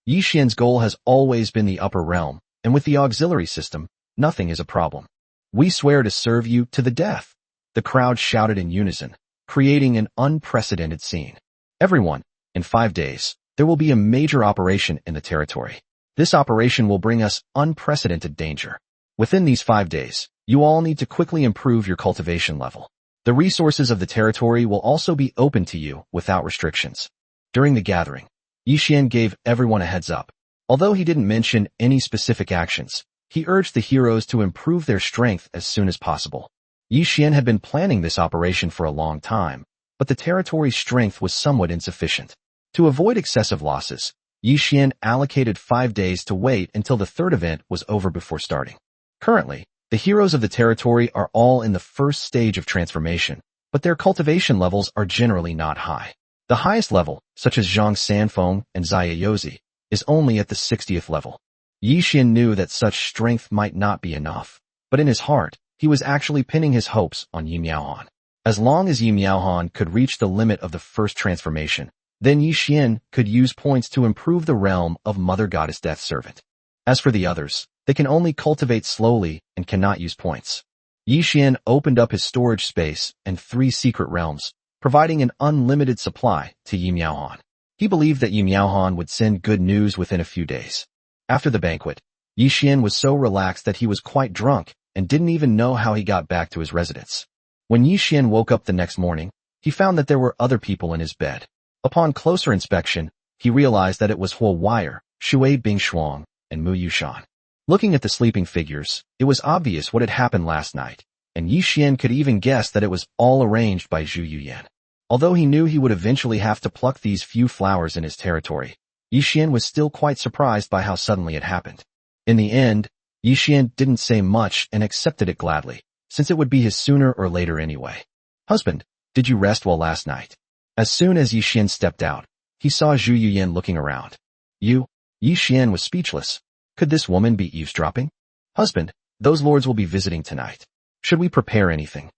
S1: Yi Xian's goal has always been the upper realm, and with the auxiliary system, nothing is a problem. We swear to serve you to the death. The crowd shouted in unison, creating an unprecedented scene. Everyone, in 5 days, there will be a major operation in the territory. This operation will bring us unprecedented danger. Within these 5 days, you all need to quickly improve your cultivation level. The resources of the territory will also be open to you without restrictions. During the gathering, Yi Xian gave everyone a heads up. Although he didn't mention any specific actions, he urged the heroes to improve their strength as soon as possible. Yi Xian had been planning this operation for a long time, but the territory's strength was somewhat insufficient. To avoid excessive losses, Yi Xian allocated 5 days to wait until the third event was over before starting. Currently, the heroes of the territory are all in the first stage of transformation, but their cultivation levels are generally not high. The highest level, such as Zhang Sanfeng and Xia Yozi, is only at the 60th level. Yi Xian knew that such strength might not be enough, but in his heart, he was actually pinning his hopes on Yi Miaohan. As long as Yi Miaohan could reach the limit of the first transformation, then Yi Xian could use points to improve the realm of Mother Goddess Death Servant. As for the others, they can only cultivate slowly and cannot use points. Yi Xian opened up his storage space and 3 secret realms, providing an unlimited supply to Yi Miaohan. He believed that Yi Miaohan would send good news within a few days. After the banquet, Yi Xian was so relaxed that he was quite drunk and didn't even know how he got back to his residence. When Yi Xian woke up the next morning, he found that there were other people in his bed. Upon closer inspection, he realized that it was Huo Wire, Shui Bingshuang, and Mu Yushan. Looking at the sleeping figures, it was obvious what had happened last night, and Yi Xian could even guess that it was all arranged by Zhu Yuyan. Although he knew he would eventually have to pluck these few flowers in his territory, Yi Xian was still quite surprised by how suddenly it happened. In the end, Yi Xian didn't say much and accepted it gladly, since it would be his sooner or later anyway. "Husband, did you rest well last night?" As soon as Yi Xian stepped out, he saw Zhu Yuyan looking around. Yi Xian was speechless. Could this woman be eavesdropping? "Husband, those lords will be visiting tonight. Should we prepare anything?"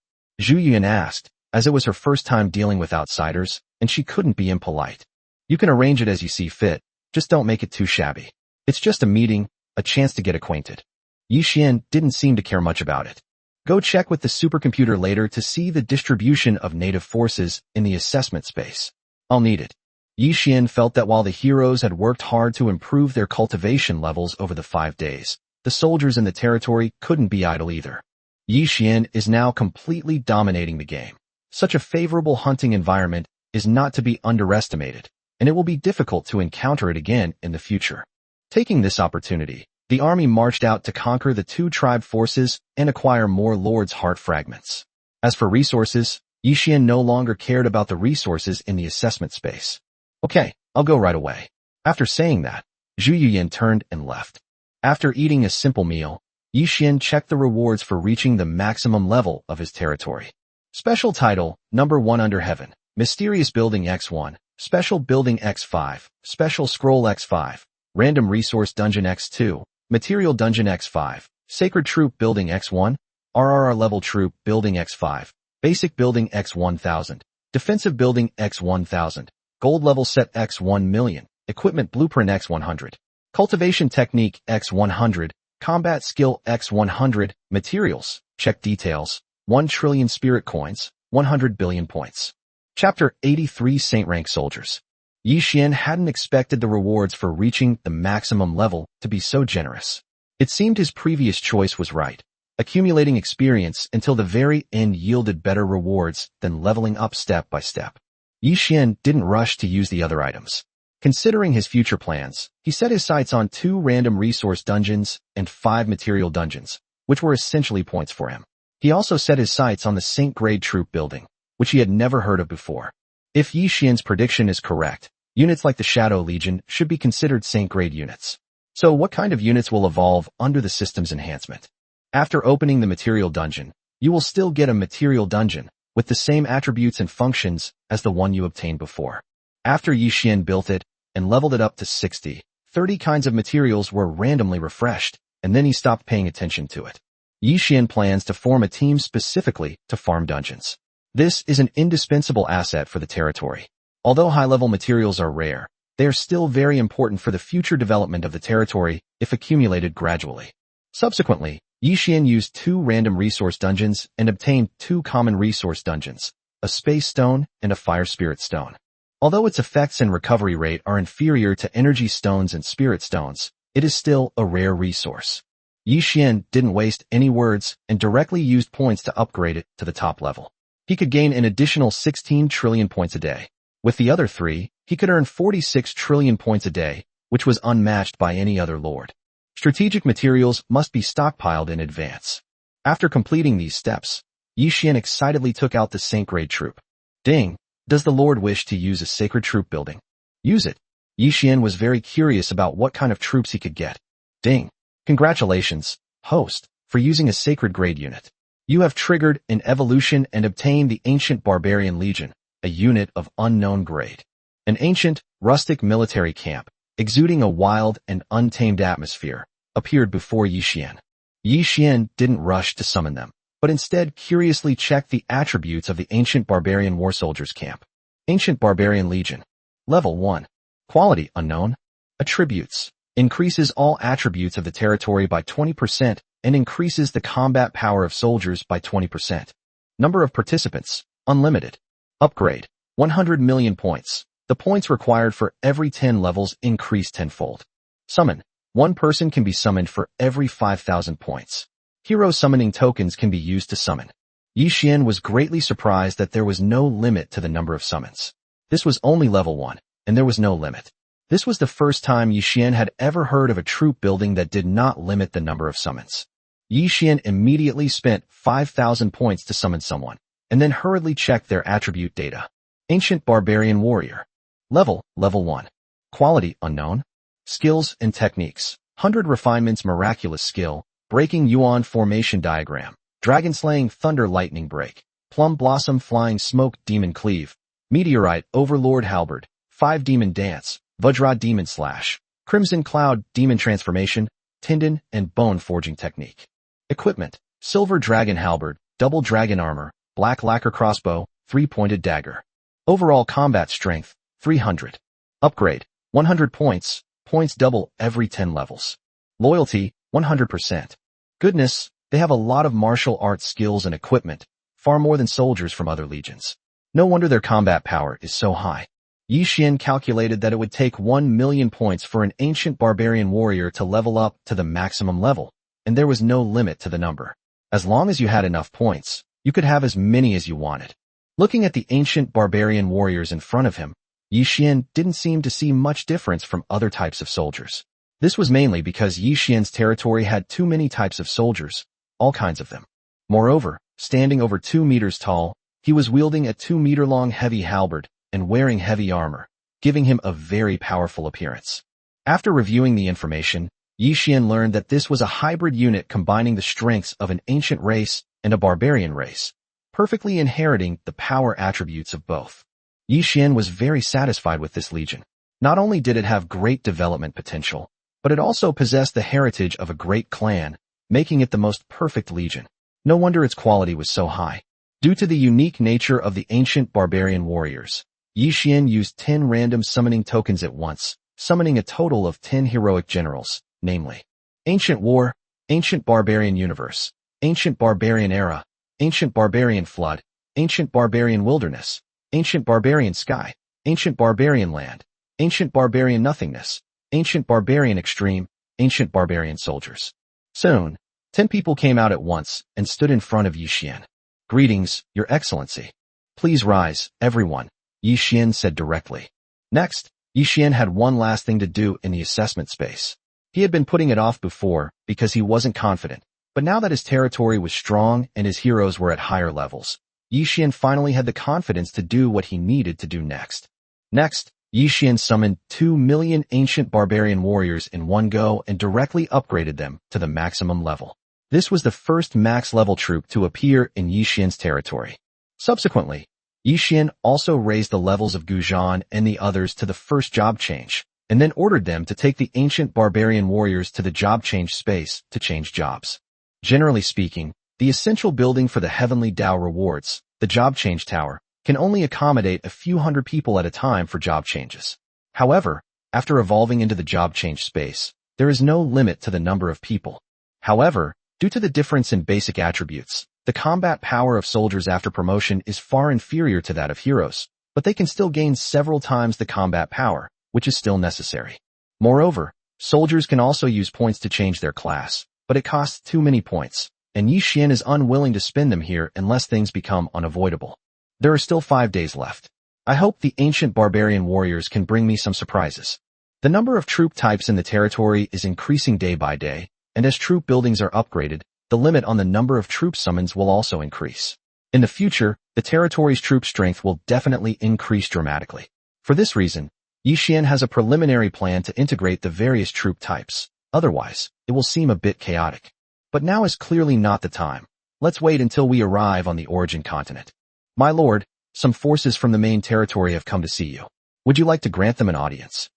S1: Zhu Yuyan asked, as it was her first time dealing with outsiders, and she couldn't be impolite. You can arrange it as you see fit, just don't make it too shabby. It's just a meeting, a chance to get acquainted. Yi Xian didn't seem to care much about it. Go check with the supercomputer later to see the distribution of native forces in the assessment space. I'll need it. Yi Xian felt that while the heroes had worked hard to improve their cultivation levels over the 5 days, the soldiers in the territory couldn't be idle either. Yi Xian is now completely dominating the game. Such a favorable hunting environment is not to be underestimated, and it will be difficult to encounter it again in the future. Taking this opportunity, the army marched out to conquer the 2 tribe forces and acquire more Lord's Heart fragments. As for resources, Yi Xian no longer cared about the resources in the assessment space. Okay, I'll go right away. After saying that, Zhu Yuyan turned and left. After eating a simple meal, Yi Xian checked the rewards for reaching the maximum level of his territory. Special title, Number 1 Under Heaven, Mysterious Building X1, Special Building X5, Special Scroll X5, Random Resource Dungeon X2, Material Dungeon X5, Sacred Troop Building X1, RRR Level Troop Building X5, Basic Building X1000, Defensive Building X1000, Gold Level Set X1 million, Equipment Blueprint X100, Cultivation Technique X100, Combat Skill X100, Materials, check details, 1 trillion Spirit Coins, 100 billion points. Chapter 83 Saint Rank Soldiers. Yi Xian hadn't expected the rewards for reaching the maximum level to be so generous. It seemed his previous choice was right. Accumulating experience until the very end yielded better rewards than leveling up step by step. Yi Xian didn't rush to use the other items. Considering his future plans, he set his sights on 2 random resource dungeons and 5 material dungeons, which were essentially points for him. He also set his sights on the Saint Grade Troop building, which he had never heard of before. If Yi Xian's prediction is correct, units like the Shadow Legion should be considered Saint Grade units. So what kind of units will evolve under the system's enhancement? After opening the material dungeon, you will still get a material dungeon with the same attributes and functions as the one you obtained before. After Yi Xian built it and leveled it up to 60, 30 kinds of materials were randomly refreshed, and then he stopped paying attention to it. Yi Xian plans to form a team specifically to farm dungeons. This is an indispensable asset for the territory. Although high-level materials are rare, they are still very important for the future development of the territory if accumulated gradually. Subsequently, Yi Xian used 2 random resource dungeons and obtained 2 common resource dungeons, a space stone and a fire spirit stone. Although its effects and recovery rate are inferior to energy stones and spirit stones, it is still a rare resource. Yi Xian didn't waste any words and directly used points to upgrade it to the top level. He could gain an additional 16 trillion points a day. With the other 3, he could earn 46 trillion points a day, which was unmatched by any other lord. Strategic materials must be stockpiled in advance. After completing these steps, Yi Xian excitedly took out the Saint Grade Troop. Ding! Does the Lord wish to use a Sacred Troop building? Use it. Yi Xian was very curious about what kind of troops he could get. Ding! Congratulations, host, for using a Sacred Grade unit. You have triggered an evolution and obtained the Ancient Barbarian Legion, a unit of unknown grade. An ancient, rustic military camp, exuding a wild and untamed atmosphere, appeared before Yi Xian. Yi Xian didn't rush to summon them, but instead curiously checked the attributes of the Ancient Barbarian War Soldiers camp. Ancient Barbarian Legion. Level 1. Quality unknown. Attributes. Increases all attributes of the territory by 20% and increases the combat power of soldiers by 20%. Number of participants. Unlimited. Upgrade. 100 million points. The points required for every 10 levels increase tenfold. Summon. 1 person can be summoned for every 5,000 points. Hero summoning tokens can be used to summon. Yi Xian was greatly surprised that there was no limit to the number of summons. This was only level 1, and there was no limit. This was the first time Yi Xian had ever heard of a troop building that did not limit the number of summons. Yi Xian immediately spent 5,000 points to summon someone, and then hurriedly checked their attribute data. Ancient Barbarian Warrior. Level 1. Quality unknown. Skills and techniques. 100 refinements miraculous skill, breaking Yuan formation diagram, dragon slaying thunder lightning break, plum blossom flying smoke demon cleave, meteorite overlord halberd, 5 demon dance, Vajra demon slash, crimson cloud demon transformation, tendon and bone forging technique. Equipment. Silver dragon halberd, double dragon armor, black lacquer crossbow, 3-pointed dagger. Overall combat strength, 300. Upgrade, 100 points, points double every 10 levels. Loyalty, 100%. Goodness, they have a lot of martial arts skills and equipment, far more than soldiers from other legions. No wonder their combat power is so high. Yi Xian calculated that it would take 1 million points for an ancient barbarian warrior to level up to the maximum level, and there was no limit to the number. As long as you had enough points, you could have as many as you wanted. Looking at the ancient barbarian warriors in front of him, Yi Xian didn't seem to see much difference from other types of soldiers. This was mainly because Yi Xian's territory had too many types of soldiers, all kinds of them. Moreover, standing over 2 meters tall, he was wielding a 2-meter-long heavy halberd and wearing heavy armor, giving him a very powerful appearance. After reviewing the information, Yi Xian learned that this was a hybrid unit combining the strengths of an ancient race and a barbarian race, perfectly inheriting the power attributes of both. Yi Xian was very satisfied with this legion. Not only did it have great development potential, but it also possessed the heritage of a great clan, making it the most perfect legion. No wonder its quality was so high. Due to the unique nature of the ancient barbarian warriors, Yi Xian used 10 random summoning tokens at once, summoning a total of 10 heroic generals, namely Ancient War, Ancient Barbarian Universe, Ancient Barbarian Era, Ancient Barbarian Flood, Ancient Barbarian Wilderness, Ancient Barbarian Sky, Ancient Barbarian Land, Ancient Barbarian Nothingness, Ancient Barbarian Extreme, Ancient Barbarian Soldiers. Soon, 10 people came out at once and stood in front of Yi Xian. Greetings, Your Excellency. Please rise, everyone, Yi Xian said directly. Next, Yi Xian had one last thing to do in the assessment space. He had been putting it off before because he wasn't confident, but now that his territory was strong and his heroes were at higher levels, Yi Xian finally had the confidence to do what he needed to do next. Next, Yi Xian summoned 2 million ancient barbarian warriors in one go and directly upgraded them to the maximum level. This was the first max-level troop to appear in Yi Xian's territory. Subsequently, Yi Xian also raised the levels of Guzhan and the others to the first job change, and then ordered them to take the ancient barbarian warriors to the job change space to change jobs. Generally speaking, the essential building for the Heavenly Dao rewards, the job change tower, can only accommodate a few hundred people at a time for job changes. However, after evolving into the job change space, there is no limit to the number of people. However, due to the difference in basic attributes, the combat power of soldiers after promotion is far inferior to that of heroes, but they can still gain several times the combat power, which is still necessary. Moreover, soldiers can also use points to change their class, but it costs too many points, and Yi Xian is unwilling to spend them here unless things become unavoidable. There are still 5 days left. I hope the ancient barbarian warriors can bring me some surprises. The number of troop types in the territory is increasing day by day, and as troop buildings are upgraded, the limit on the number of troop summons will also increase. In the future, the territory's troop strength will definitely increase dramatically. For this reason, Yi Xian has a preliminary plan to integrate the various troop types. Otherwise, it will seem a bit chaotic. But now is clearly not the time. Let's wait until we arrive on the origin continent. My lord, some forces from the main territory have come to see you. Would you like to grant them an audience?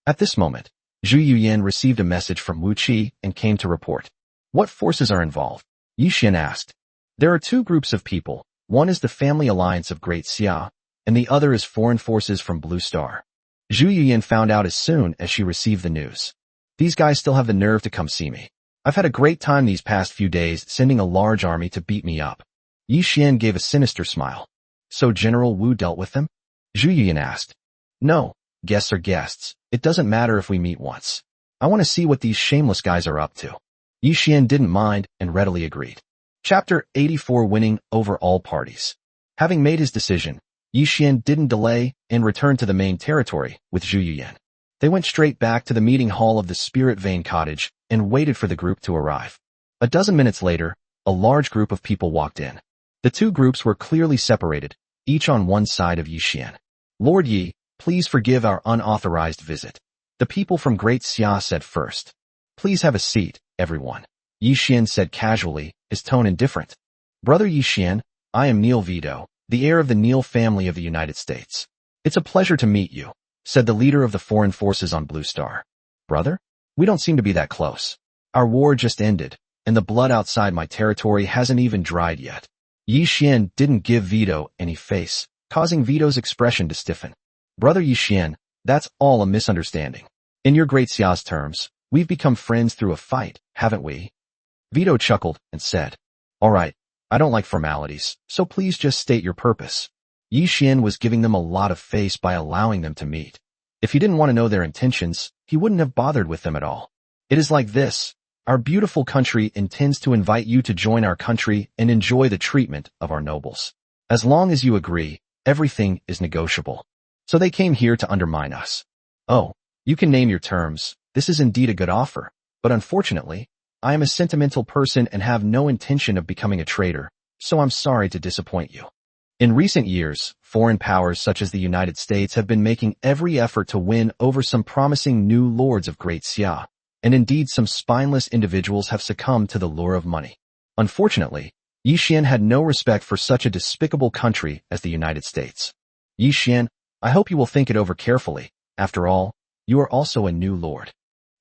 S1: At this moment, Zhu Yuyan received a message from Wu Qi and came to report. What forces are involved? Yi Xian asked. There are 2 groups of people. One is the Family Alliance of Great Xia, and the other is foreign forces from Blue Star. Zhu Yuyan found out as soon as she received the news. These guys still have the nerve to come see me. I've had a great time these past few days sending a large army to beat me up. Yi Xian gave a sinister smile. So General Wu dealt with them? Zhu Yuyan asked. No, guests are guests. It doesn't matter if we meet once. I want to see what these shameless guys are up to. Yi Xian didn't mind and readily agreed. Chapter 84 Winning over all parties. Having made his decision, Yi Xian didn't delay and returned to the main territory with Zhu Yuyan. They went straight back to the meeting hall of the Spirit Vein Cottage and waited for the group to arrive. A dozen minutes later, a large group of people walked in. The 2 groups were clearly separated, each on one side of Yi Xian. Lord Yi, please forgive our unauthorized visit. The people from Great Xia said first. Please have a seat, everyone. Yi Xian said casually, his tone indifferent. Brother Yi Xian, I am Neil Vito, the heir of the Neil family of the United States. It's a pleasure to meet you, said the leader of the foreign forces on Blue Star. Brother? We don't seem to be that close. Our war just ended, and the blood outside my territory hasn't even dried yet. Yi Xian didn't give Vito any face, causing Vito's expression to stiffen. Brother Yi Xian, that's all a misunderstanding. In your great Xia's terms, we've become friends through a fight, haven't we? Vito chuckled and said, all right, I don't like formalities, so please just state your purpose. Yi Xian was giving them a lot of face by allowing them to meet. If he didn't want to know their intentions, he wouldn't have bothered with them at all. It is like this. Our beautiful country intends to invite you to join our country and enjoy the treatment of our nobles. As long as you agree, everything is negotiable. So they came here to undermine us. Oh, you can name your terms. This is indeed a good offer. But unfortunately, I am a sentimental person and have no intention of becoming a traitor, so I'm sorry to disappoint you. In recent years, foreign powers such as the United States have been making every effort to win over some promising new lords of Great Xia, and indeed some spineless individuals have succumbed to the lure of money. Unfortunately, Yi Xian had no respect for such a despicable country as the United States. Yi Xian, I hope you will think it over carefully. After all, you are also a new lord.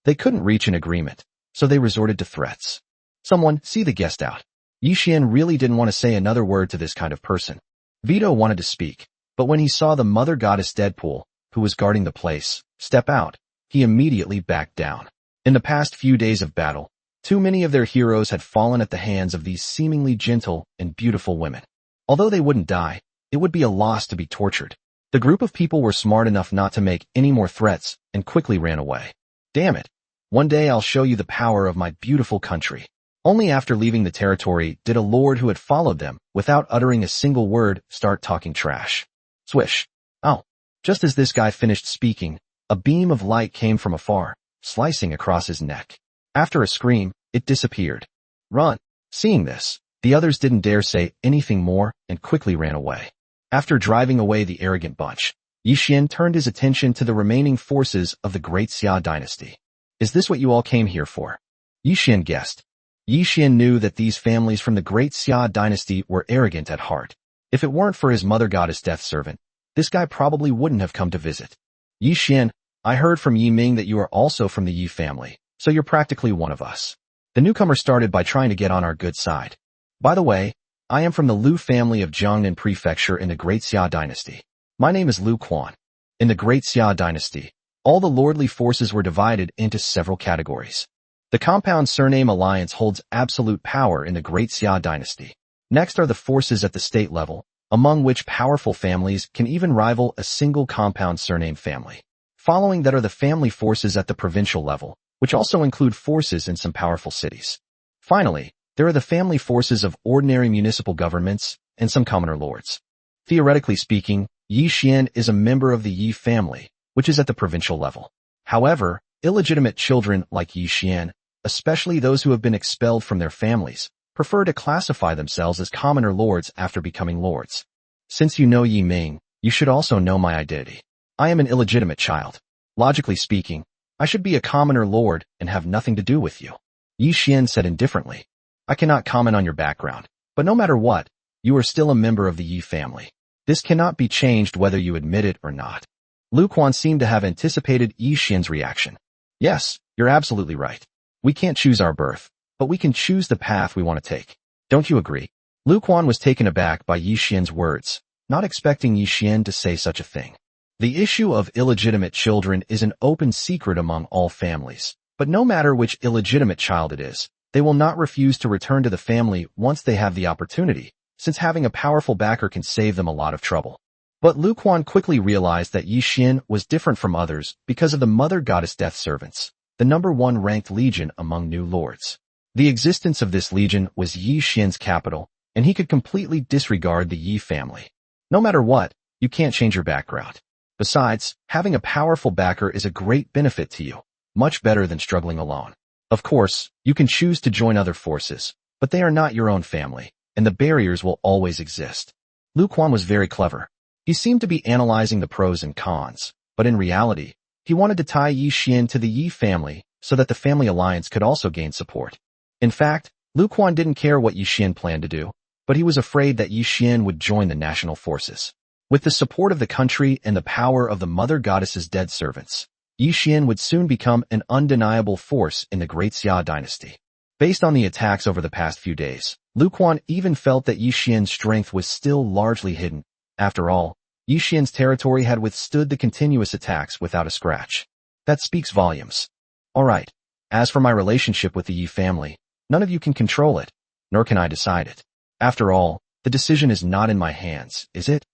S1: They couldn't reach an agreement, so they resorted to threats. Someone, see the guest out. Yi Xian really didn't want to say another word to this kind of person. Vito wanted to speak, but when he saw the mother goddess Deadpool, who was guarding the place, step out, he immediately backed down. In the past few days of battle, too many of their heroes had fallen at the hands of these seemingly gentle and beautiful women. Although they wouldn't die, it would be a loss to be tortured. The group of people were smart enough not to make any more threats and quickly ran away. Damn it. One day I'll show you the power of my beautiful country. Only after leaving the territory did a lord who had followed them, without uttering a single word, start talking trash. Swish. Oh. Just as this guy finished speaking, a beam of light came from afar, slicing across his neck. After a scream, it disappeared. Run. Seeing this, the others didn't dare say anything more and quickly ran away. After driving away the arrogant bunch, Yi Xian turned his attention to the remaining forces of the Great Xia dynasty. Is this what you all came here for? Yi Xian guessed. Yi Xian knew that these families from the Great Xia dynasty were arrogant at heart. If it weren't for his mother goddess death servant, this guy probably wouldn't have come to visit. Yi Xian, I heard from Yi Ming that you are also from the Yi family, so you're practically one of us. The newcomer started by trying to get on our good side. By the way, I am from the Lu family of Jiangnan Prefecture in the Great Xia dynasty. My name is Lu Quan. In the Great Xia dynasty, all the lordly forces were divided into several categories. The compound surname alliance holds absolute power in the Great Xia dynasty. Next are the forces at the state level, among which powerful families can even rival a single compound surname family. Following that are the family forces at the provincial level, which also include forces in some powerful cities. Finally, there are the family forces of ordinary municipal governments and some commoner lords. Theoretically speaking, Yi Xian is a member of the Yi family, which is at the provincial level. However, illegitimate children like Yi Xian, especially those who have been expelled from their families, prefer to classify themselves as commoner lords after becoming lords. Since you know Yi Ming, you should also know my identity. I am an illegitimate child. Logically speaking, I should be a commoner lord and have nothing to do with you. Yi Xian said indifferently. I cannot comment on your background, but no matter what, you are still a member of the Yi family. This cannot be changed whether you admit it or not. Lu Quan seemed to have anticipated Yi Xian's reaction. Yes, you're absolutely right. We can't choose our birth, but we can choose the path we want to take. Don't you agree? Lu Quan was taken aback by Yi Xian's words, not expecting Yi Xian to say such a thing. The issue of illegitimate children is an open secret among all families, but no matter which illegitimate child it is, they will not refuse to return to the family once they have the opportunity, since having a powerful backer can save them a lot of trouble. But Lu Quan quickly realized that Yi Xian was different from others because of the mother goddess death servants, the #1 ranked legion among new lords. The existence of this legion was Yi Xian's capital, and he could completely disregard the Yi family. No matter what, you can't change your background. Besides, having a powerful backer is a great benefit to you, much better than struggling alone. Of course, you can choose to join other forces, but they are not your own family, and the barriers will always exist. Lu Quan was very clever. He seemed to be analyzing the pros and cons, but in reality, he wanted to tie Yi Xian to the Yi family so that the family alliance could also gain support. In fact, Lu Quan didn't care what Yi Xian planned to do, but he was afraid that Yi Xian would join the national forces. With the support of the country and the power of the mother goddess's dead servants, Yi Xian would soon become an undeniable force in the Great Xia dynasty. Based on the attacks over the past few days, Lu Quan even felt that Yi Xian's strength was still largely hidden. After all, Yi Xian's territory had withstood the continuous attacks without a scratch. That speaks volumes. Alright, as for my relationship with the Yi family, none of you can control it, nor can I decide it. After all, the decision is not in my hands, is it?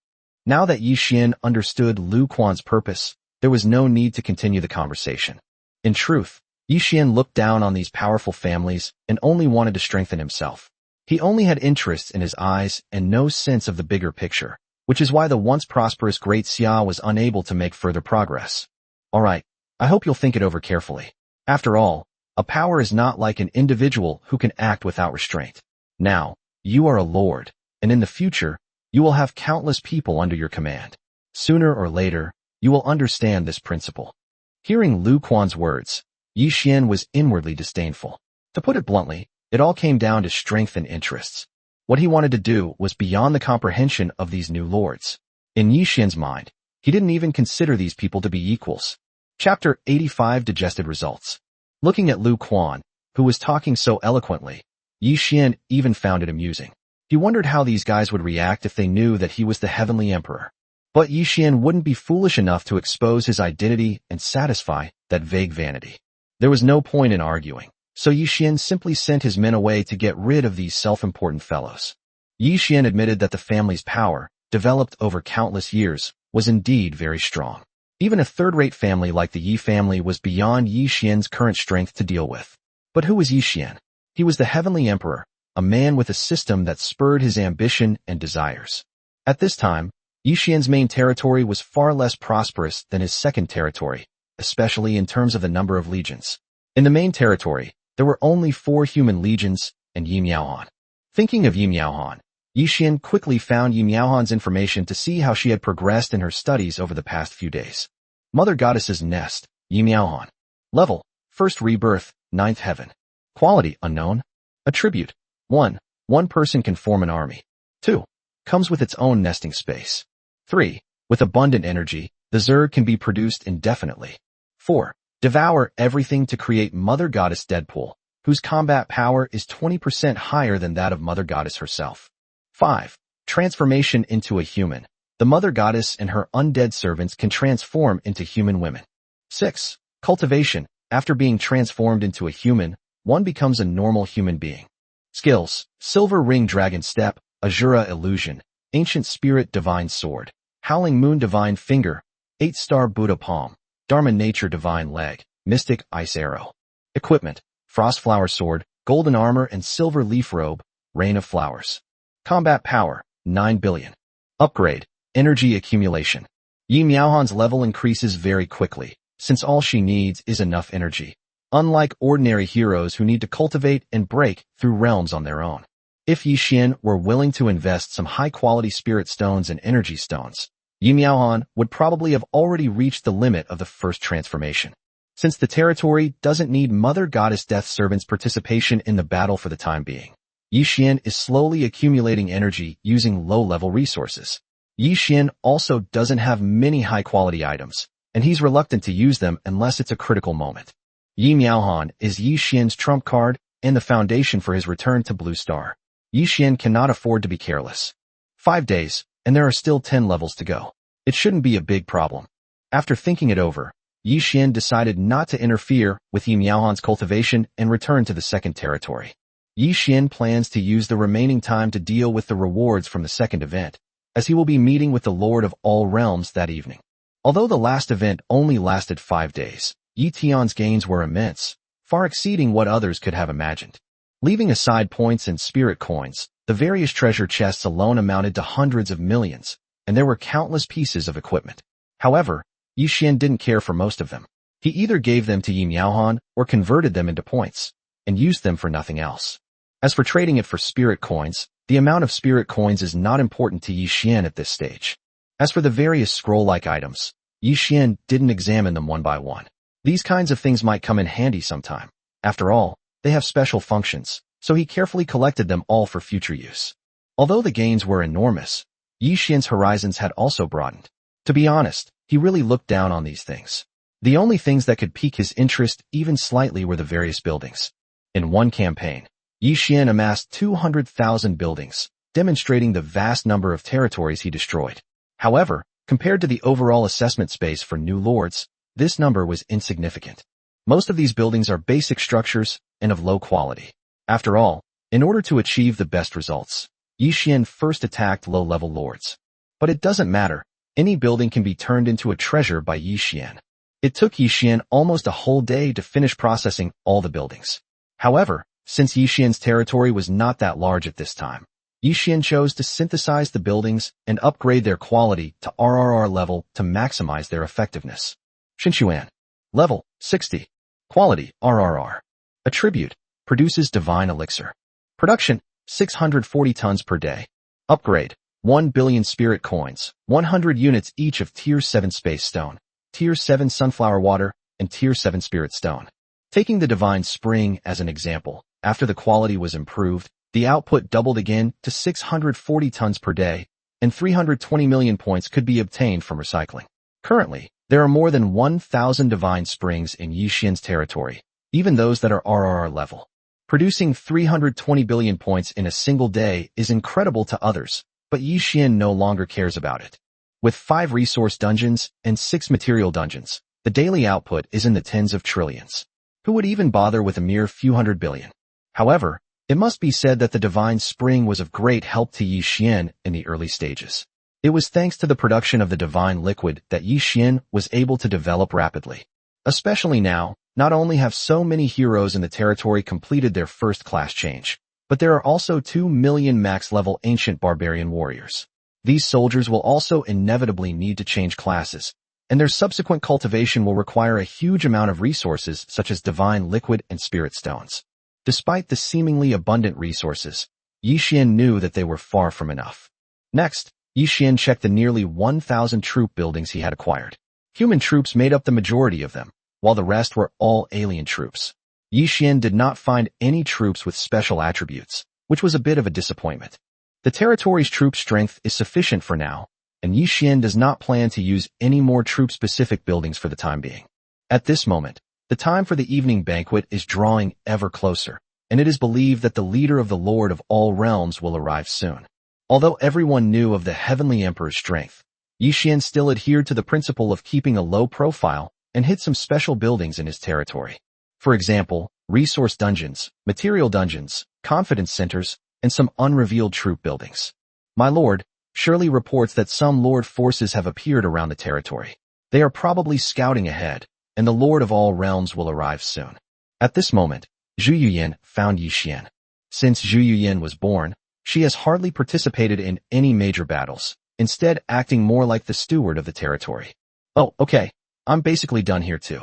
S1: Now that Yi Xian understood Lu Quan's purpose, there was no need to continue the conversation. In truth, Yi Xian looked down on these powerful families and only wanted to strengthen himself. He only had interests in his eyes and no sense of the bigger picture, which is why the once prosperous Great Xia was unable to make further progress. Alright, I hope you'll think it over carefully. After all, a power is not like an individual who can act without restraint. Now, you are a lord, and in the future, you will have countless people under your command. Sooner or later, you will understand this principle. Hearing Lu Quan's words, Yi Xian was inwardly disdainful. To put it bluntly, it all came down to strength and interests. What he wanted to do was beyond the comprehension of these new lords. In Yi Xian's mind, he didn't even consider these people to be equals. Chapter 85 Digested Results. Looking at Lu Quan, who was talking so eloquently, Yi Xian even found it amusing. He wondered how these guys would react if they knew that he was the heavenly emperor. But Yi Xian wouldn't be foolish enough to expose his identity and satisfy that vague vanity. There was no point in arguing, so Yi Xian simply sent his men away to get rid of these self-important fellows. Yi Xian admitted that the family's power, developed over countless years, was indeed very strong. Even a third-rate family like the Yi family was beyond Yi Xian's current strength to deal with. But who was Yi Xian? He was the heavenly emperor, a man with a system that spurred his ambition and desires. At this time, Yi Xian's main territory was far less prosperous than his second territory, especially in terms of the number of legions. In the main territory, there were only 4 human legions and Yi Miaohan. Thinking of Yi Miaohan, Yi Xian quickly found Yi Miaohan's information to see how she had progressed in her studies over the past few days. Mother Goddess's Nest, Yi Miaohan. Level, First Rebirth, 9th Heaven. Quality, Unknown. Attribute, 1. One person can form an army. 2. Comes with its own nesting space. 3. With abundant energy, the Zerg can be produced indefinitely. 4. Devour everything to create Mother Goddess Deadpool, whose combat power is 20% higher than that of Mother Goddess herself. 5. Transformation into a human. The Mother Goddess and her undead servants can transform into human women. 6. Cultivation. After being transformed into a human, one becomes a normal human being. Skills: Silver Ring Dragon Step, Azura Illusion, Ancient Spirit Divine Sword, Howling Moon Divine Finger, 8-Star Buddha Palm, Dharma Nature Divine Leg, Mystic Ice Arrow. Equipment: Frostflower Sword, Golden Armor and Silver Leaf Robe, Rain of Flowers. Combat Power, 9 billion. Upgrade: Energy Accumulation. Yi Miaohan's level increases very quickly, since all she needs is enough energy. Unlike ordinary heroes who need to cultivate and break through realms on their own. If Yi Xian were willing to invest some high-quality spirit stones and energy stones, Yi Miaohan would probably have already reached the limit of the first transformation. Since the territory doesn't need Mother Goddess Death Servant's participation in the battle for the time being, Yi Xian is slowly accumulating energy using low-level resources. Yi Xian also doesn't have many high-quality items, and he's reluctant to use them unless it's a critical moment. Yi Miaohan is Yi Xian's trump card and the foundation for his return to Blue Star. Yi Xian cannot afford to be careless. 5 days, and there are still 10 levels to go. It shouldn't be a big problem. After thinking it over, Yi Xian decided not to interfere with Yi Miaohan's cultivation and return to the second territory. Yi Xian plans to use the remaining time to deal with the rewards from the second event, as he will be meeting with the Lord of all Realms that evening. Although the last event only lasted 5 days, Yi Tian's gains were immense, far exceeding what others could have imagined. Leaving aside points and spirit coins, the various treasure chests alone amounted to hundreds of millions, and there were countless pieces of equipment. However, Yi Xian didn't care for most of them. He either gave them to Yi Miaohan or converted them into points, and used them for nothing else. As for trading it for spirit coins, the amount of spirit coins is not important to Yi Xian at this stage. As for the various scroll-like items, Yi Xian didn't examine them one by one. These kinds of things might come in handy sometime. After all, they have special functions, so he carefully collected them all for future use. Although the gains were enormous, Yi Xian's horizons had also broadened. To be honest, he really looked down on these things. The only things that could pique his interest even slightly were the various buildings. In one campaign, Yi Xian amassed 200,000 buildings, demonstrating the vast number of territories he destroyed. However, compared to the overall assessment space for new lords, this number was insignificant. Most of these buildings are basic structures and of low quality. After all, in order to achieve the best results, Yi Xian first attacked low-level lords. But it doesn't matter. Any building can be turned into a treasure by Yi Xian. It took Yi Xian almost a whole day to finish processing all the buildings. However, since Yi Xian's territory was not that large at this time, Yi Xian chose to synthesize the buildings and upgrade their quality to RRR level to maximize their effectiveness. Xinxuan. Level, 60. Quality, RRR. Attribute, produces divine elixir. Production, 640 tons per day. Upgrade, 1 billion spirit coins, 100 units each of Tier 7 space stone, Tier 7 sunflower water, and Tier 7 spirit stone. Taking the divine spring as an example, after the quality was improved, the output doubled again to 640 tons per day, and 320 million points could be obtained from recycling. Currently, there are more than 1,000 divine springs in Yi Xian's territory, even those that are RRR level. Producing 320 billion points in a single day is incredible to others, but Yi Xian no longer cares about it. With 5 resource dungeons and 6 material dungeons, the daily output is in the tens of trillions. Who would even bother with a mere few hundred billion? However, it must be said that the divine spring was of great help to Yi Xian in the early stages. It was thanks to the production of the divine liquid that Yi Xian was able to develop rapidly. Especially now, not only have so many heroes in the territory completed their first class change, but there are also 2 million max-level ancient barbarian warriors. These soldiers will also inevitably need to change classes, and their subsequent cultivation will require a huge amount of resources such as divine liquid and spirit stones. Despite the seemingly abundant resources, Yi Xian knew that they were far from enough. Next, Yi Xian checked the nearly 1,000 troop buildings he had acquired. Human troops made up the majority of them, while the rest were all alien troops. Yi Xian did not find any troops with special attributes, which was a bit of a disappointment. The territory's troop strength is sufficient for now, and Yi Xian does not plan to use any more troop-specific buildings for the time being. At this moment, the time for the evening banquet is drawing ever closer, and it is believed that the leader of the Lord of all realms will arrive soon. Although everyone knew of the Heavenly Emperor's strength, Yi Xian still adhered to the principle of keeping a low profile and hid some special buildings in his territory. For example, resource dungeons, material dungeons, confidence centers, and some unrevealed troop buildings. My lord, Shirley reports that some lord forces have appeared around the territory. They are probably scouting ahead, and the Lord of all realms will arrive soon. At this moment, Zhu Yuyan found Yi Xian. Since Zhu Yuyan was born, she has hardly participated in any major battles, instead acting more like the steward of the territory. Oh, okay, I'm basically done here too.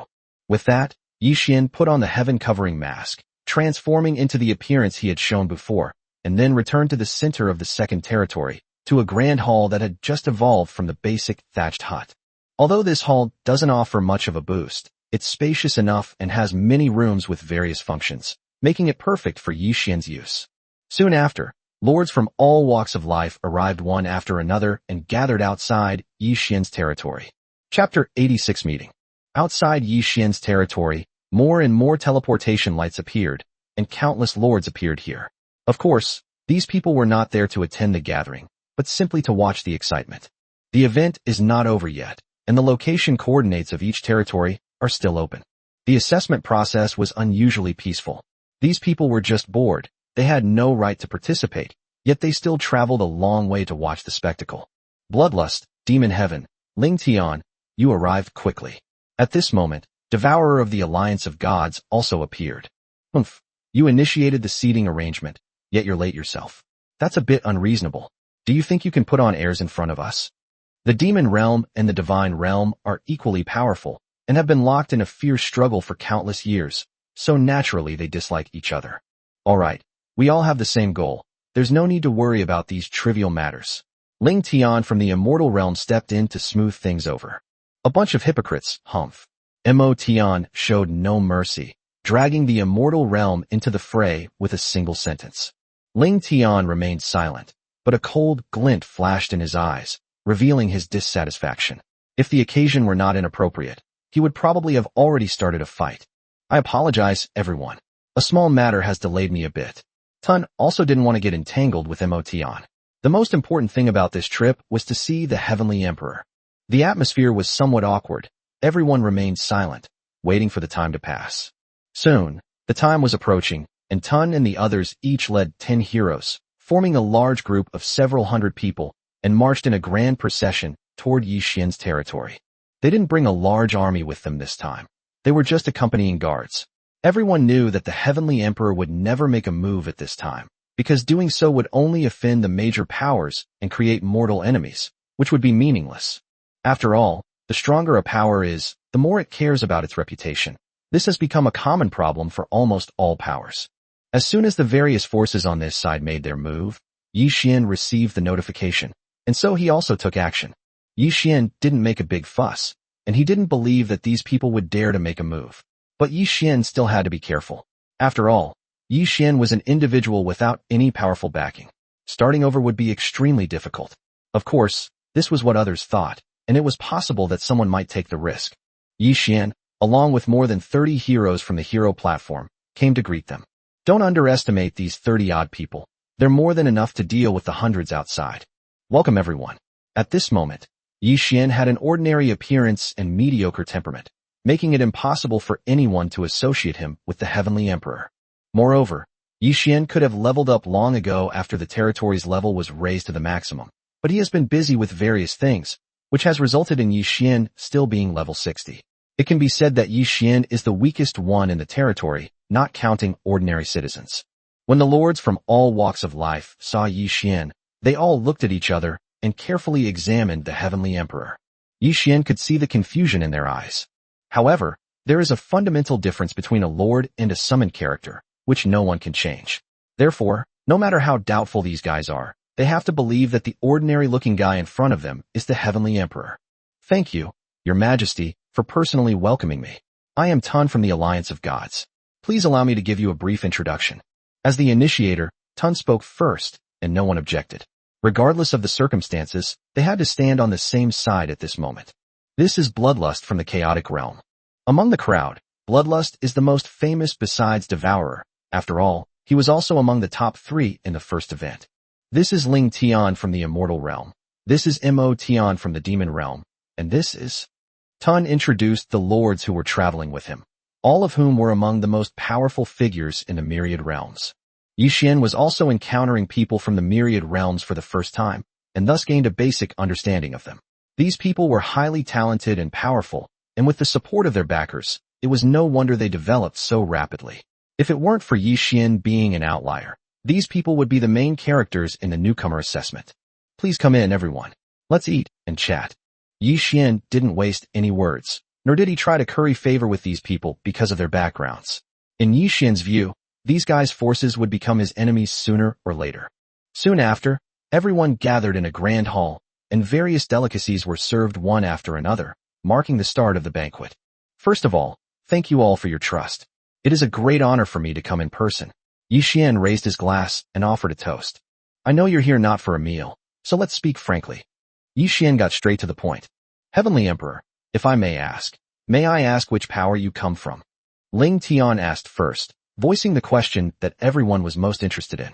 S1: With that, Yi Xian put on the heaven-covering mask, transforming into the appearance he had shown before, and then returned to the center of the second territory, to a grand hall that had just evolved from the basic thatched hut. Although this hall doesn't offer much of a boost, it's spacious enough and has many rooms with various functions, making it perfect for Yi Xian's use. Soon after, lords from all walks of life arrived one after another and gathered outside Yi Xian's territory. Chapter 86 Meeting. Outside Yi Xian's territory, more and more teleportation lights appeared, and countless lords appeared here. Of course, these people were not there to attend the gathering, but simply to watch the excitement. The event is not over yet, and the location coordinates of each territory are still open. The assessment process was unusually peaceful. These people were just bored. They had no right to participate, yet they still traveled a long way to watch the spectacle. Bloodlust, Demon Heaven, Ling Tian, you arrived quickly. At this moment, Devourer of the Alliance of Gods also appeared. You initiated the seating arrangement, yet you're late yourself. That's a bit unreasonable. Do you think you can put on airs in front of us? The demon realm and the divine realm are equally powerful, and have been locked in a fierce struggle for countless years, so naturally they dislike each other. Alright, we all have the same goal. There's no need to worry about these trivial matters. Ling Tian from the immortal realm stepped in to smooth things over. A bunch of hypocrites, humph. Mo Tian showed no mercy, dragging the immortal realm into the fray with a single sentence. Ling Tian remained silent, but a cold glint flashed in his eyes, revealing his dissatisfaction. If the occasion were not inappropriate, he would probably have already started a fight. I apologize, everyone. A small matter has delayed me a bit. Tun also didn't want to get entangled with Motion. The most important thing about this trip was to see the Heavenly Emperor. The atmosphere was somewhat awkward. Everyone remained silent, waiting for the time to pass. Soon, the time was approaching, and Tun and the others each led 10 heroes, forming a large group of several hundred people, and marched in a grand procession toward Yi Xian's territory. They didn't bring a large army with them this time. They were just accompanying guards. Everyone knew that the Heavenly Emperor would never make a move at this time, because doing so would only offend the major powers and create mortal enemies, which would be meaningless. After all, the stronger a power is, the more it cares about its reputation. This has become a common problem for almost all powers. As soon as the various forces on this side made their move, Yi Xian received the notification, and so he also took action. Yi Xian didn't make a big fuss, and he didn't believe that these people would dare to make a move. But Yi Xian still had to be careful. After all, Yi Xian was an individual without any powerful backing. Starting over would be extremely difficult. Of course, this was what others thought, and it was possible that someone might take the risk. Yi Xian, along with more than 30 heroes from the hero platform, came to greet them. Don't underestimate these 30-odd people. They're more than enough to deal with the hundreds outside. Welcome everyone. At this moment, Yi Xian had an ordinary appearance and mediocre temperament, making it impossible for anyone to associate him with the Heavenly Emperor. Moreover, Yi Xian could have leveled up long ago after the territory's level was raised to the maximum, but he has been busy with various things, which has resulted in Yi Xian still being level 60. It can be said that Yi Xian is the weakest one in the territory, not counting ordinary citizens. When the lords from all walks of life saw Yi Xian, they all looked at each other and carefully examined the Heavenly Emperor. Yi Xian could see the confusion in their eyes. However, there is a fundamental difference between a lord and a summoned character, which no one can change. Therefore, no matter how doubtful these guys are, they have to believe that the ordinary-looking guy in front of them is the Heavenly Emperor. Thank you, Your Majesty, for personally welcoming me. I am Tun from the Alliance of Gods. Please allow me to give you a brief introduction. As the initiator, Tun spoke first, and no one objected. Regardless of the circumstances, they had to stand on the same side at this moment. This is Bloodlust from the Chaotic Realm. Among the crowd, Bloodlust is the most famous besides Devourer. After all, he was also among the top 3 in the first event. This is Ling Tian from the Immortal Realm. This is Mo Tian from the Demon Realm. And this is... Tun introduced the lords who were traveling with him, all of whom were among the most powerful figures in the Myriad Realms. Yi Xian was also encountering people from the Myriad Realms for the first time, and thus gained a basic understanding of them. These people were highly talented and powerful, and with the support of their backers, it was no wonder they developed so rapidly. If it weren't for Yi Xian being an outlier, these people would be the main characters in the newcomer assessment. Please come in, everyone. Let's eat and chat. Yi Xian didn't waste any words, nor did he try to curry favor with these people because of their backgrounds. In Yi Xian's view, these guys' forces would become his enemies sooner or later. Soon after, everyone gathered in a grand hall, and various delicacies were served one after another, marking the start of the banquet. First of all, thank you all for your trust. It is a great honor for me to come in person. Yi Xian raised his glass and offered a toast. I know you're here not for a meal, so let's speak frankly. Yi Xian got straight to the point. Heavenly Emperor, if I may I ask which power you come from? Ling Tian asked first, voicing the question that everyone was most interested in.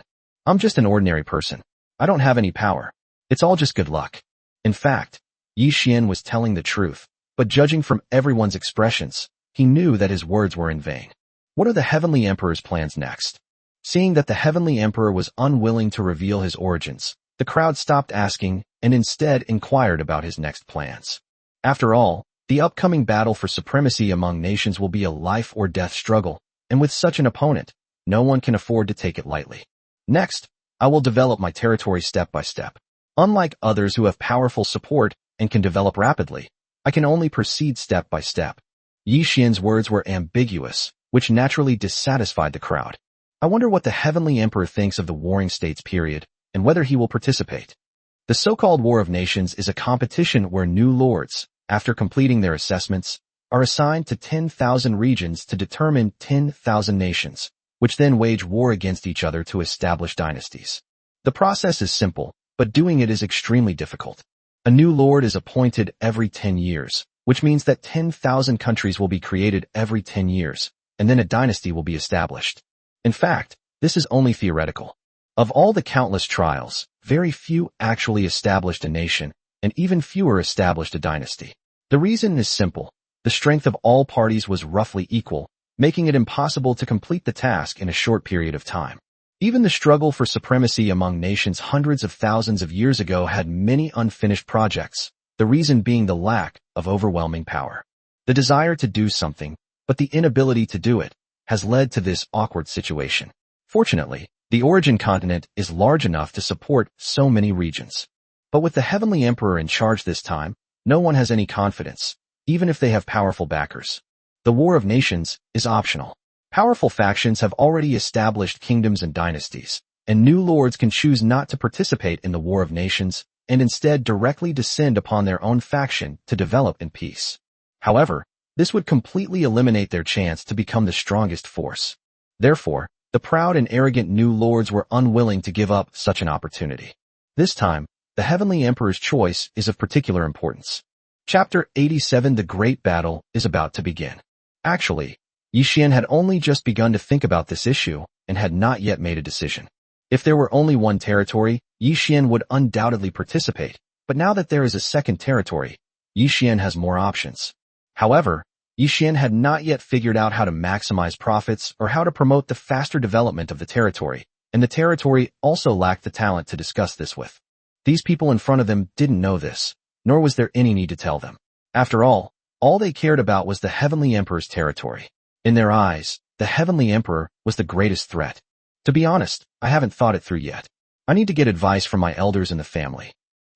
S1: I'm just an ordinary person. I don't have any power. It's all just good luck. In fact, Yi Xian was telling the truth, but judging from everyone's expressions, he knew that his words were in vain. What are the Heavenly Emperor's plans next? Seeing that the Heavenly Emperor was unwilling to reveal his origins, the crowd stopped asking and instead inquired about his next plans. After all, the upcoming battle for supremacy among nations will be a life or death struggle, and with such an opponent, no one can afford to take it lightly. Next, I will develop my territory step by step. Unlike others who have powerful support and can develop rapidly, I can only proceed step by step. Yi Xian's words were ambiguous, which naturally dissatisfied the crowd. I wonder what the Heavenly Emperor thinks of the Warring States period, and whether he will participate. The so-called War of Nations is a competition where new lords, after completing their assessments, are assigned to 10,000 regions to determine 10,000 nations, which then wage war against each other to establish dynasties. The process is simple, but doing it is extremely difficult. A new lord is appointed every 10 years, which means that 10,000 countries will be created every 10 years, and then a dynasty will be established. In fact, This is only theoretical. Of all the countless trials, very few actually established a nation, and even fewer established a dynasty. The reason is simple. The strength of all parties was roughly equal, making it impossible to complete the task in a short period of time. Even the struggle for supremacy among nations hundreds of thousands of years ago had many unfinished projects, the reason being the lack of overwhelming power. The desire to do something, but the inability to do it, has led to this awkward situation. Fortunately, the origin continent is large enough to support so many regions. But with the Heavenly Emperor in charge this time, no one has any confidence, even if they have powerful backers. The War of Nations is optional. Powerful factions have already established kingdoms and dynasties, and new lords can choose not to participate in the War of Nations and instead directly descend upon their own faction to develop in peace. However, this would completely eliminate their chance to become the strongest force. Therefore, the proud and arrogant new lords were unwilling to give up such an opportunity. This time, the Heavenly Emperor's choice is of particular importance. Chapter 87 The Great Battle is about to begin. Actually, Yi Xian had only just begun to think about this issue and had not yet made a decision. If there were only one territory, Yi Xian would undoubtedly participate, but now that there is a second territory, Yi Xian has more options. However, Yi Xian had not yet figured out how to maximize profits or how to promote the faster development of the territory, and the territory also lacked the talent to discuss this with. These people in front of them didn't know this, nor was there any need to tell them. After all they cared about was the Heavenly Emperor's territory. In their eyes, the Heavenly Emperor was the greatest threat. To be honest, I haven't thought it through yet. I need to get advice from my elders in the family.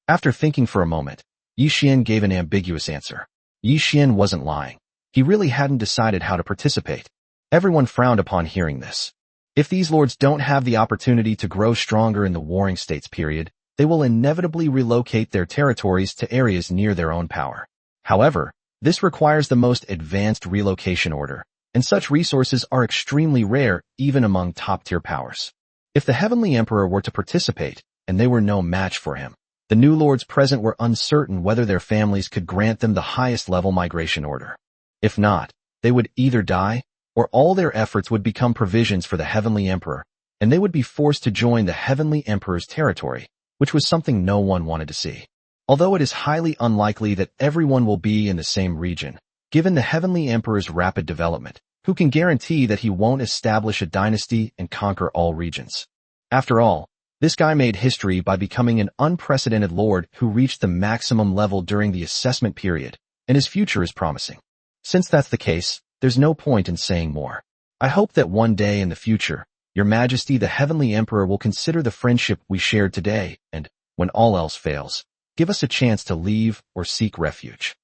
S1: After thinking for a moment, Yi Xian gave an ambiguous answer. Yi Xian wasn't lying. He really hadn't decided how to participate. Everyone frowned upon hearing this. If these lords don't have the opportunity to grow stronger in the Warring States period, they will inevitably relocate their territories to areas near their own power. However, this requires the most advanced relocation order, and such resources are extremely rare even among top-tier powers. If the Heavenly Emperor were to participate, and they were no match for him, the new lords present were uncertain whether their families could grant them the highest level migration order. If not, they would either die, or all their efforts would become provisions for the Heavenly Emperor, and they would be forced to join the Heavenly Emperor's territory, which was something no one wanted to see. Although it is highly unlikely that everyone will be in the same region, given the Heavenly Emperor's rapid development, who can guarantee that he won't establish a dynasty and conquer all regions? After all, this guy made history by becoming an unprecedented lord who reached the maximum level during the assessment period, and his future is promising. Since that's the case, there's no point in saying more. I hope that one day in the future, Your Majesty the Heavenly Emperor will consider the friendship we shared today and, when all else fails, give us a chance to leave or seek refuge.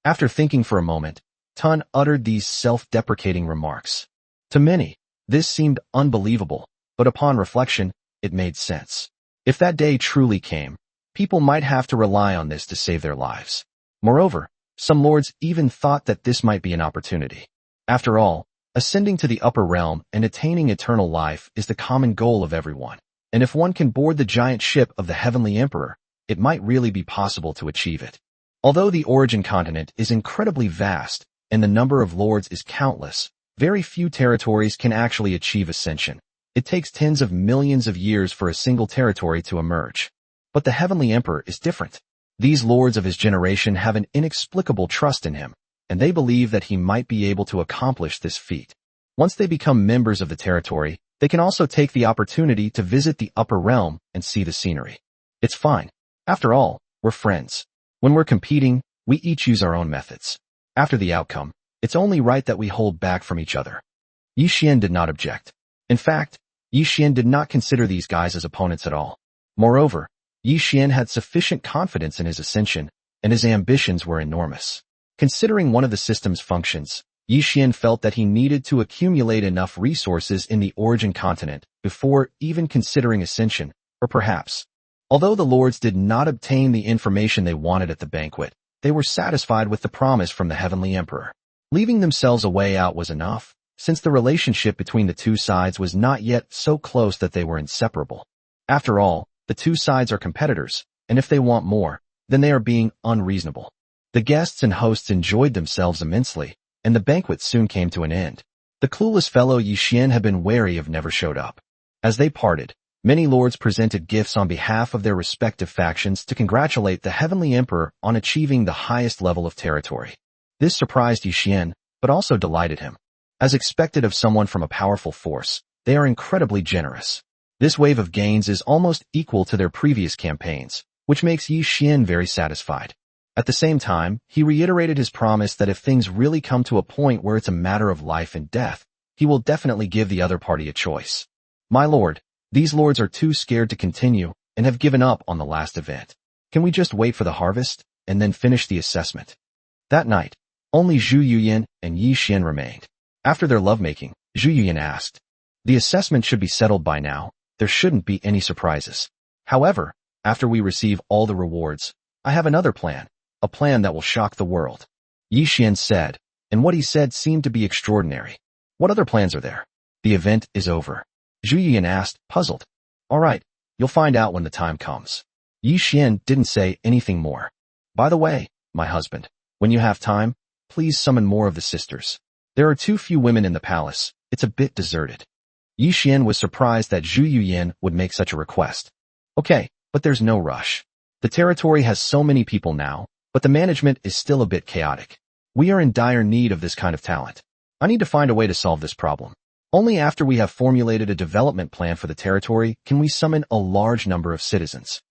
S1: After thinking for a moment, Tun uttered these self-deprecating remarks. To many, this seemed unbelievable, but upon reflection, it made sense. If that day truly came, people might have to rely on this to save their lives. Moreover, some lords even thought that this might be an opportunity. After all, ascending to the upper realm and attaining eternal life is the common goal of everyone, and if one can board the giant ship of the Heavenly Emperor, it might really be possible to achieve it. Although the origin continent is incredibly vast, and the number of lords is countless, very few territories can actually achieve ascension. It takes tens of millions of years for a single territory to emerge. But the Heavenly Emperor is different. These lords of his generation have an inexplicable trust in him, and they believe that he might be able to accomplish this feat. Once they become members of the territory, they can also take the opportunity to visit the upper realm and see the scenery. It's fine. After all, we're friends. When we're competing, we each use our own methods. After the outcome, it's only right that we hold back from each other. Yi Xian did not object. In fact, Yi Xian did not consider these guys as opponents at all. Moreover, Yi Xian had sufficient confidence in his ascension, and his ambitions were enormous. Considering one of the system's functions, Yi Xian felt that he needed to accumulate enough resources in the origin continent before even considering ascension, or perhaps. Although the lords did not obtain the information they wanted at the banquet, they were satisfied with the promise from the Heavenly Emperor. Leaving themselves a way out was enough, since the relationship between the two sides was not yet so close that they were inseparable. After all, the two sides are competitors, and if they want more, then they are being unreasonable. The guests and hosts enjoyed themselves immensely, and the banquet soon came to an end. The clueless fellow Yi Xian had been wary of never showed up. As they parted, many lords presented gifts on behalf of their respective factions to congratulate the Heavenly Emperor on achieving the highest level of territory. This surprised Yixian, but also delighted him. As expected of someone from a powerful force, they are incredibly generous. This wave of gains is almost equal to their previous campaigns, which makes Yixian very satisfied. At the same time, he reiterated his promise that if things really come to a point where it's a matter of life and death, he will definitely give the other party a choice. My lord, these lords are too scared to continue and have given up on the last event. Can we just wait for the harvest and then finish the assessment? That night, only Zhu Yuyan and Yi Xian remained. After their lovemaking, Zhu Yuyan asked, "The assessment should be settled by now. There shouldn't be any surprises. However, after we receive all the rewards, I have another plan, a plan that will shock the world." Yi Xian said, and what he said seemed to be extraordinary. "What other plans are there? The event is over." Zhu Yuyan asked, puzzled. "All right, you'll find out when the time comes." Yi Xian didn't say anything more. "By the way, my husband, when you have time, please summon more of the sisters. There are too few women in the palace, it's a bit deserted." Yi Xian was surprised that Zhu Yuyan would make such a request. "Okay, but there's no rush. The territory has so many people now, but the management is still a bit chaotic. We are in dire need of this kind of talent. I need to find a way to solve this problem. Only after we have formulated a development plan for the territory can we summon a large number of citizens."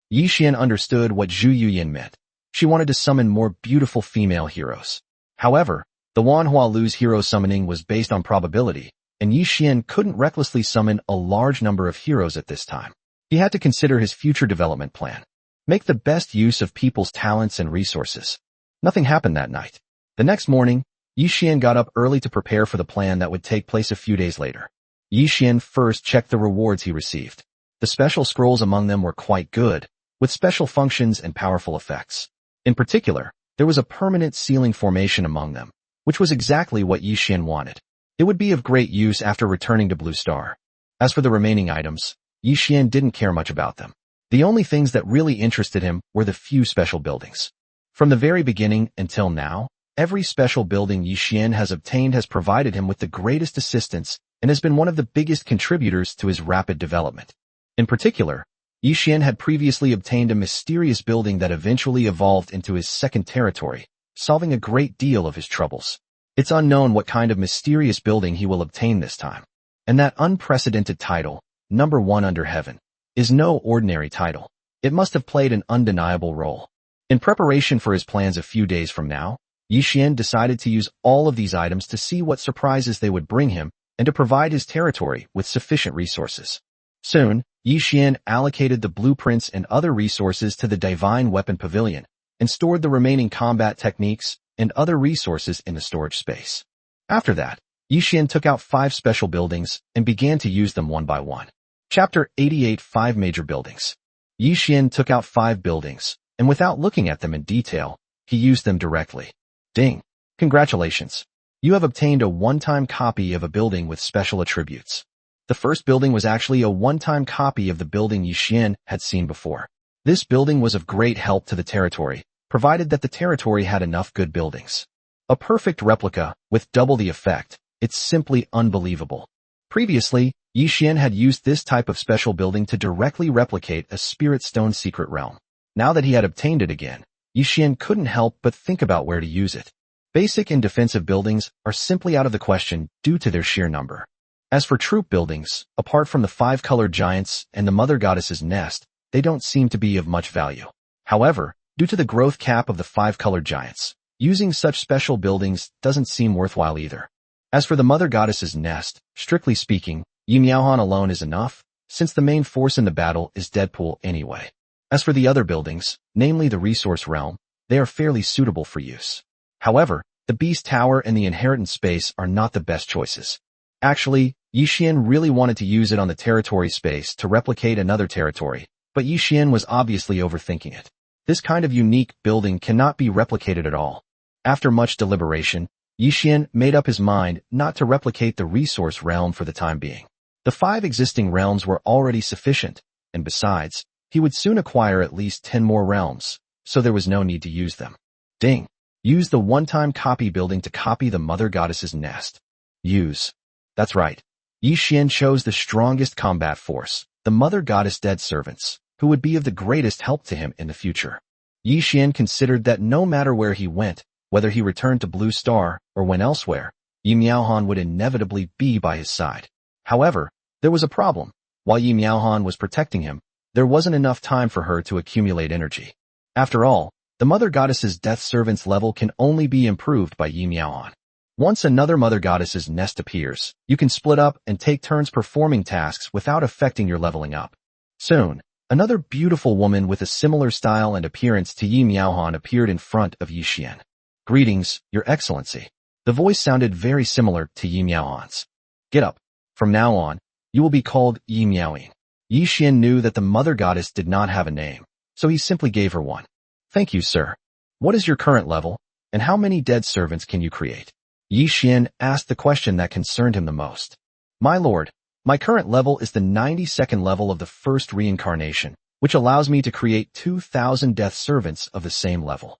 S1: Yi Xian understood what Zhu Yuyan meant. She wanted to summon more beautiful female heroes. However, the Manhwa Lu's hero summoning was based on probability, and Yi Xian couldn't recklessly summon a large number of heroes at this time. He had to consider his future development plan. Make the best use of people's talents and resources. Nothing happened that night. The next morning, Yi Xian got up early to prepare for the plan that would take place a few days later. Yi Xian first checked the rewards he received. The special scrolls among them were quite good, with special functions and powerful effects. In particular, there was a permanent ceiling formation among them, which was exactly what Yi Xian wanted. It would be of great use after returning to Blue Star. As for the remaining items, Yi Xian didn't care much about them. The only things that really interested him were the few special buildings. From the very beginning until now, every special building Yi Xian has obtained has provided him with the greatest assistance and has been one of the biggest contributors to his rapid development. In particular, Yi Xian had previously obtained a mysterious building that eventually evolved into his second territory, solving a great deal of his troubles. It's unknown what kind of mysterious building he will obtain this time. And that unprecedented title, number 1 under heaven, is no ordinary title. It must have played an undeniable role. In preparation for his plans a few days from now, Yi Xian decided to use all of these items to see what surprises they would bring him and to provide his territory with sufficient resources. Soon, Yi Xian allocated the blueprints and other resources to the Divine Weapon Pavilion and stored the remaining combat techniques and other resources in the storage space. After that, Yi Xian took out 5 special buildings and began to use them one by one. Chapter 88 5 Major Buildings. Yi Xian took out 5 buildings, and without looking at them in detail, he used them directly. Ding! Congratulations! You have obtained a one-time copy of a building with special attributes. The first building was actually a one-time copy of the building Yi Xian had seen before. This building was of great help to the territory, provided that the territory had enough good buildings. A perfect replica, with double the effect. It's simply unbelievable. Previously, Yi Xian had used this type of special building to directly replicate a Spirit Stone secret realm. Now that he had obtained it again, Yi Xian couldn't help but think about where to use it. Basic and defensive buildings are simply out of the question due to their sheer number. As for troop buildings, apart from the 5-colored giants and the Mother Goddess's nest, they don't seem to be of much value. However, due to the growth cap of the 5-colored giants, using such special buildings doesn't seem worthwhile either. As for the Mother Goddess's nest, strictly speaking, Yi Miaohan alone is enough, since the main force in the battle is Deadpool anyway. As for the other buildings, namely the Resource Realm, they are fairly suitable for use. However, the Beast Tower and the Inheritance Space are not the best choices. Actually, Yi Xian really wanted to use it on the territory space to replicate another territory, but Yi Xian was obviously overthinking it. This kind of unique building cannot be replicated at all. After much deliberation, Yi Xian made up his mind not to replicate the Resource Realm for the time being. The 5 existing realms were already sufficient, and besides, he would soon acquire at least 10 more realms, so there was no need to use them. Ding! Use the one-time copy building to copy the Mother Goddess's nest. Use. That's right. Yi Xian chose the strongest combat force, the Mother Goddess Dead Servants, who would be of the greatest help to him in the future. Yi Xian considered that no matter where he went, whether he returned to Blue Star or went elsewhere, Yi Miaohan would inevitably be by his side. However, there was a problem. While Yi Miaohan was protecting him, there wasn't enough time for her to accumulate energy. After all, the Mother Goddess's Death Servant's level can only be improved by Yi Miaohan. Once another Mother Goddess's nest appears, you can split up and take turns performing tasks without affecting your leveling up. Soon, another beautiful woman with a similar style and appearance to Yi Miaohan appeared in front of Yi Xian. "Greetings, Your Excellency." The voice sounded very similar to Yi Miaohan's. "Get up. From now on, you will be called Yi Miaoyin." Yi Xian knew that the Mother Goddess did not have a name, so he simply gave her one. "Thank you, sir. What is your current level, and how many dead servants can you create?" Yi Xian asked the question that concerned him the most. "My lord, my current level is the 92nd level of the first reincarnation, which allows me to create 2,000 death servants of the same level."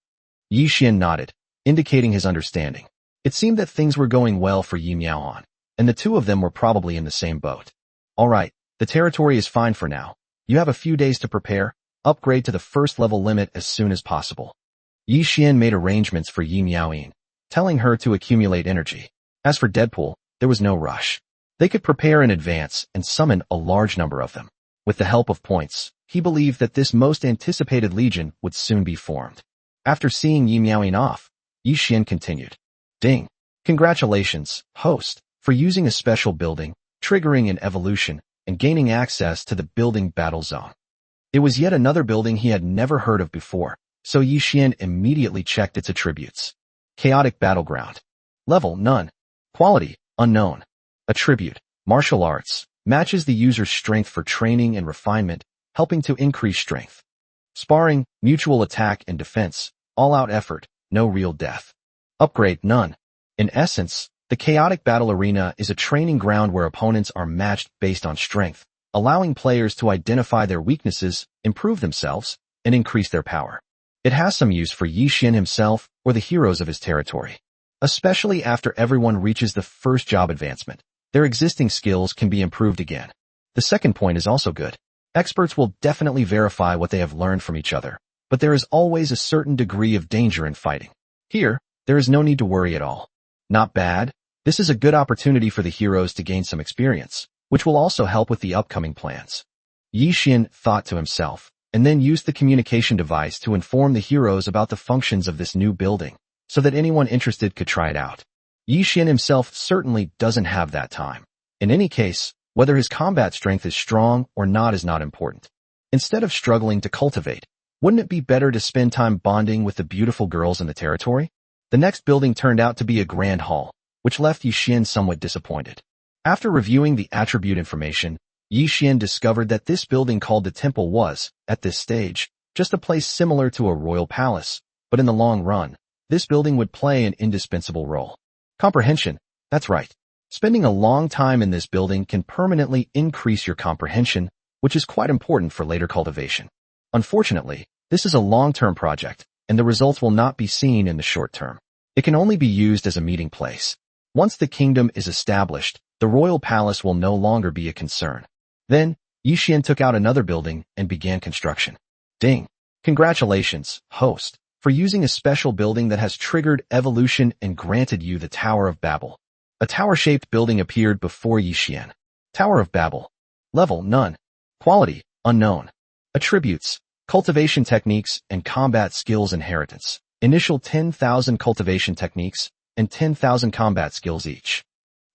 S1: Yi Xian nodded, indicating his understanding. It seemed that things were going well for Yi Miaohan, and the two of them were probably in the same boat. "All right, the territory is fine for now. You have a few days to prepare. Upgrade to the first level limit as soon as possible." Yi Xian made arrangements for Yi Miaoyin, telling her to accumulate energy. As for Deadpool, there was no rush. They could prepare in advance and summon a large number of them. With the help of points, he believed that this most anticipated legion would soon be formed. After seeing Yi Miaoyin off, Yi Xian continued. "Ding! Congratulations, host, for using a special building, triggering an evolution, and gaining access to the building battle zone." It was yet another building he had never heard of before, so Yi Xian immediately checked its attributes. Chaotic Battleground. Level, none. Quality, unknown. Attribute, martial arts, matches the user's strength for training and refinement, helping to increase strength. Sparring, mutual attack and defense, all-out effort, no real death. Upgrade, none. In essence, the Chaotic Battle Arena is a training ground where opponents are matched based on strength, allowing players to identify their weaknesses, improve themselves, and increase their power. It has some use for Yi Xian himself or the heroes of his territory. Especially after everyone reaches the first job advancement, their existing skills can be improved again. The second point is also good. Experts will definitely verify what they have learned from each other, but there is always a certain degree of danger in fighting. Here, there is no need to worry at all. Not bad. This is a good opportunity for the heroes to gain some experience, which will also help with the upcoming plans. Yi Xian thought to himself, and then used the communication device to inform the heroes about the functions of this new building, so that anyone interested could try it out. Yi Xian himself certainly doesn't have that time. In any case, whether his combat strength is strong or not is not important. Instead of struggling to cultivate, wouldn't it be better to spend time bonding with the beautiful girls in the territory? The next building turned out to be a grand hall, which left Yi Xian somewhat disappointed. After reviewing the attribute information, Yi Xian discovered that this building called the temple was, at this stage, just a place similar to a royal palace, but in the long run, this building would play an indispensable role. Comprehension, that's right. Spending a long time in this building can permanently increase your comprehension, which is quite important for later cultivation. Unfortunately, this is a long-term project, and the results will not be seen in the short term. It can only be used as a meeting place. Once the kingdom is established, the royal palace will no longer be a concern. Then, Yi Xian took out another building and began construction. Ding! Congratulations, host, for using a special building that has triggered evolution and granted you the Tower of Babel. A tower-shaped building appeared before Yi Xian. Tower of Babel. Level, none. Quality, unknown. Attributes, cultivation techniques and combat skills inheritance. Initial 10,000 cultivation techniques and 10,000 combat skills each.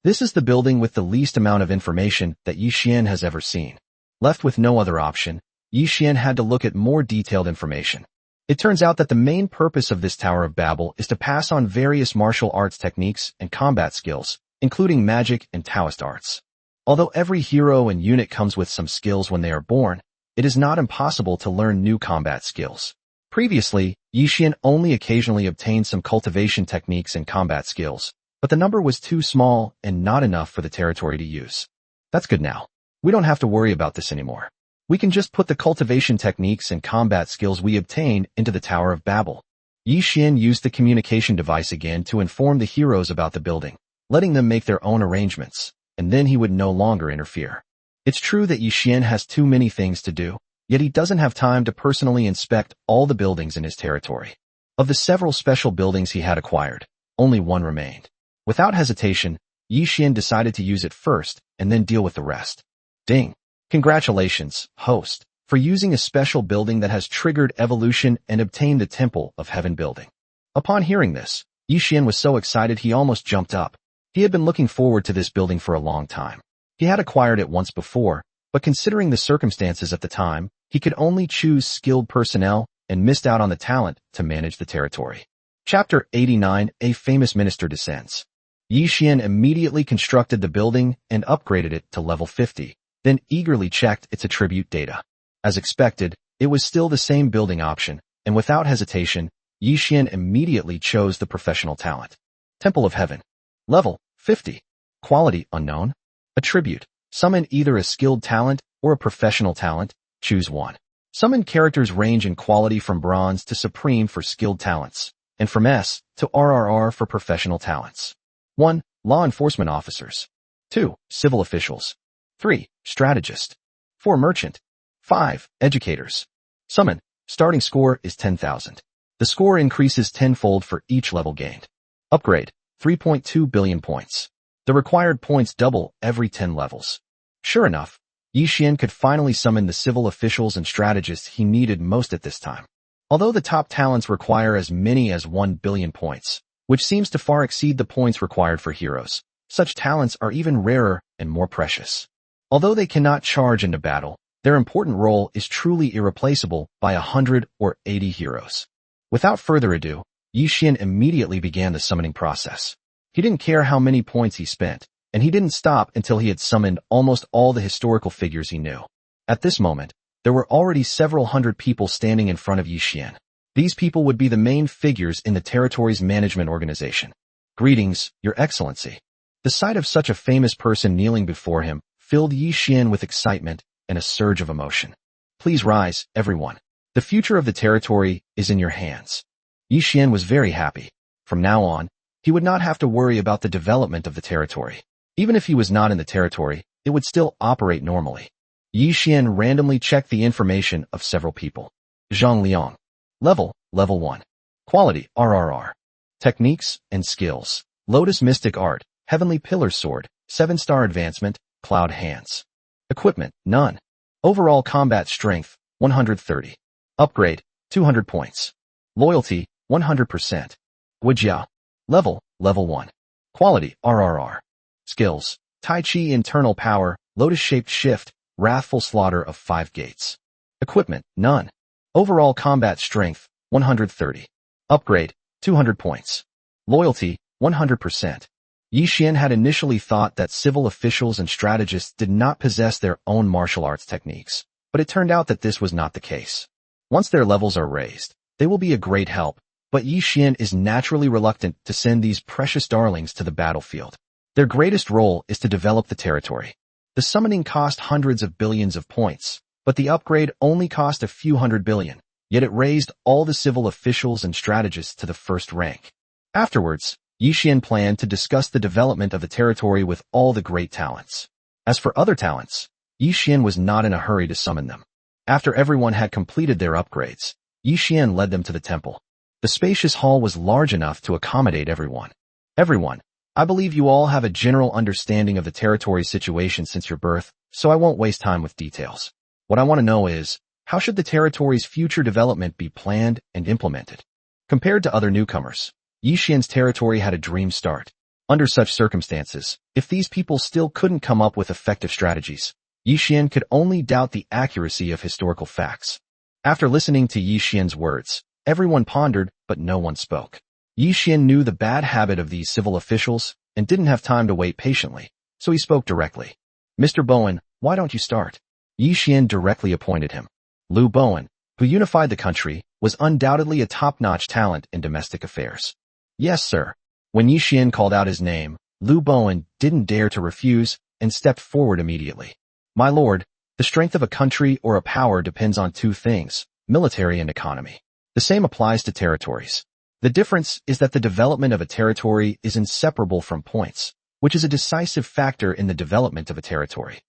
S1: This is the building with the least amount of information that Yi Xian has ever seen. Left with no other option, Yi Xian had to look at more detailed information. It turns out that the main purpose of this Tower of Babel is to pass on various martial arts techniques and combat skills, including magic and Taoist arts. Although every hero and unit comes with some skills when they are born, it is not impossible to learn new combat skills. Previously, Yi Xian only occasionally obtained some cultivation techniques and combat skills, but the number was too small and not enough for the territory to use. That's good now. We don't have to worry about this anymore. We can just put the cultivation techniques and combat skills we obtained into the Tower of Babel. Yi Xian used the communication device again to inform the heroes about the building, letting them make their own arrangements. and then he would no longer interfere. It's true that Yi Xian has too many things to do, yet he doesn't have time to personally inspect all the buildings in his territory. Of the several special buildings he had acquired, only one remained. Without hesitation, Yi Xian decided to use it first and then deal with the rest. Ding! Congratulations, host, for using a special building that has triggered evolution and obtained the Temple of Heaven building. Upon hearing this, Yi Xian was so excited he almost jumped up. He had been looking forward to this building for a long time. He had acquired it once before, but considering the circumstances at the time, he could only choose skilled personnel and missed out on the talent to manage the territory. Chapter 89, A Famous Minister Descends. Yi Xian immediately constructed the building and upgraded it to level 50, then eagerly checked its attribute data. As expected, it was still the same building option, and without hesitation, Yi Xian immediately chose the professional talent. Temple of Heaven. Level 50. Quality unknown. Attribute. Summon either a skilled talent or a professional talent. Choose one. Summon characters range in quality from bronze to supreme for skilled talents, and from S to RRR for professional talents. 1. Law enforcement officers. 2. Civil officials. 3. Strategist. 4. Merchant. 5. Educators. Summon. Starting score is 10,000. The score increases tenfold for each level gained. Upgrade. 3.2 billion points. The required points double every 10 levels. Sure enough, Yi Xian could finally summon the civil officials and strategists he needed most at this time. Although the top talents require as many as 1 billion points, which seems to far exceed the points required for heroes, such talents are even rarer and more precious. Although they cannot charge into battle, their important role is truly irreplaceable by 100 or 80 heroes. Without further ado, Yi Xian immediately began the summoning process. He didn't care how many points he spent, and he didn't stop until he had summoned almost all the historical figures he knew. At this moment, there were already several hundred people standing in front of Yi Xian. These people would be the main figures in the territory's management organization. Greetings, Your Excellency. The sight of such a famous person kneeling before him filled Yi Xian with excitement and a surge of emotion. Please rise, everyone. The future of the territory is in your hands. Yi Xian was very happy. From now on, he would not have to worry about the development of the territory. Even if he was not in the territory, it would still operate normally. Yi Xian randomly checked the information of several people. Zhang Liang. Level 1. Quality, RRR. Techniques and skills. Lotus Mystic Art, Heavenly Pillar Sword, 7-star advancement, Cloud Hands. Equipment, none. Overall combat strength, 130. Upgrade, 200 points. Loyalty, 100%. Guijiao. Level 1. Quality, RRR. Skills, Tai Chi Internal Power, Lotus-Shaped Shift, Wrathful Slaughter of 5 Gates. Equipment, none. Overall combat strength, 130. Upgrade, 200 points. Loyalty, 100%. Yi Xian had initially thought that civil officials and strategists did not possess their own martial arts techniques, but it turned out that this was not the case. Once their levels are raised, they will be a great help, but Yi Xian is naturally reluctant to send these precious darlings to the battlefield. Their greatest role is to develop the territory. The summoning cost hundreds of billions of points, but the upgrade only cost a few hundred billion, yet it raised all the civil officials and strategists to the first rank. Afterwards, Yi Xian planned to discuss the development of the territory with all the great talents. As for other talents, Yi Xian was not in a hurry to summon them. After everyone had completed their upgrades, Yi Xian led them to the temple. The spacious hall was large enough to accommodate everyone. Everyone, I believe you all have a general understanding of the territory's situation since your birth, so I won't waste time with details. What I want to know is, how should the territory's future development be planned and implemented? Compared to other newcomers, Yi Xian's territory had a dream start. Under such circumstances, if these people still couldn't come up with effective strategies, Yi Xian could only doubt the accuracy of historical facts. After listening to Yi Xian's words, everyone pondered, but no one spoke. Yi Xian knew the bad habit of these civil officials and didn't have time to wait patiently, so he spoke directly. Mr. Bowen, why don't you start? Yi Xian directly appointed him. Liu Bowen, who unified the country, was undoubtedly a top-notch talent in domestic affairs. Yes, sir. When Yi Xian called out his name, Liu Bowen didn't dare to refuse and stepped forward immediately. My lord, the strength of a country or a power depends on two things, military and economy. The same applies to territories. The difference is that the development of a territory is inseparable from points, which is a decisive factor in the development of a territory.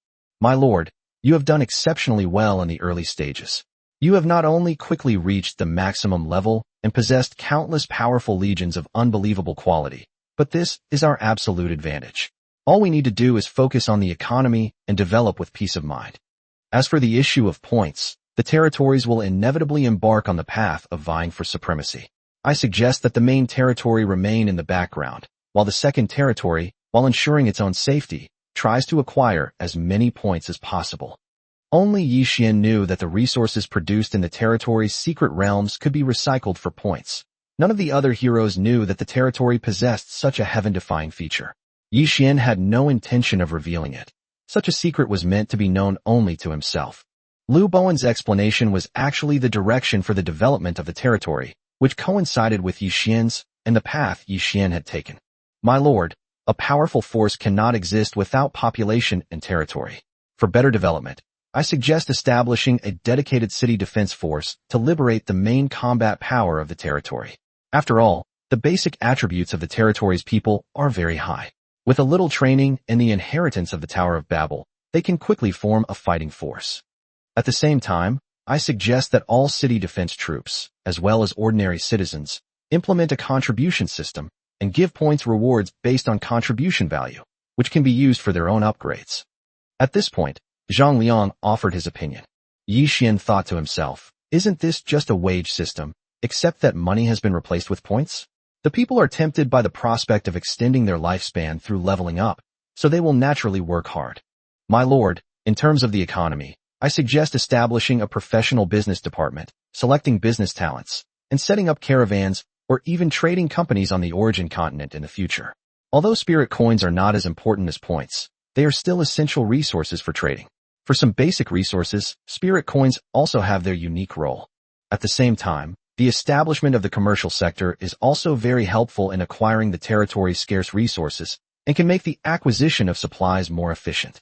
S1: My lord, you have done exceptionally well in the early stages. You have not only quickly reached the maximum level and possessed countless powerful legions of unbelievable quality, but this is our absolute advantage. All we need to do is focus on the economy and develop with peace of mind. As for the issue of points, the territories will inevitably embark on the path of vying for supremacy. I suggest that the main territory remain in the background, while the second territory, while ensuring its own safety, tries to acquire as many points as possible. Only Yi Xian knew that the resources produced in the territory's secret realms could be recycled for points. None of the other heroes knew that the territory possessed such a heaven-defying feature. Yi Xian had no intention of revealing it. Such a secret was meant to be known only to himself. Lu Bowen's explanation was actually the direction for the development of the territory, which coincided with Yi Xian's and the path Yi Xian had taken. My lord, a powerful force cannot exist without population and territory. For better development, I suggest establishing a dedicated city defense force to liberate the main combat power of the territory. After all, the basic attributes of the territory's people are very high. With a little training and the inheritance of the Tower of Babel, they can quickly form a fighting force. At the same time, I suggest that all city defense troops, as well as ordinary citizens, implement a contribution system and give points rewards based on contribution value, which can be used for their own upgrades. At this point, Zhang Liang offered his opinion. Yi Xian thought to himself, isn't this just a wage system, except that money has been replaced with points? The people are tempted by the prospect of extending their lifespan through leveling up, so they will naturally work hard. My lord, in terms of the economy, I suggest establishing a professional business department, selecting business talents, and setting up caravans or even trading companies on the origin continent in the future. Although spirit coins are not as important as points, they are still essential resources for trading. For some basic resources, spirit coins also have their unique role. At the same time, the establishment of the commercial sector is also very helpful in acquiring the territory's scarce resources and can make the acquisition of supplies more efficient.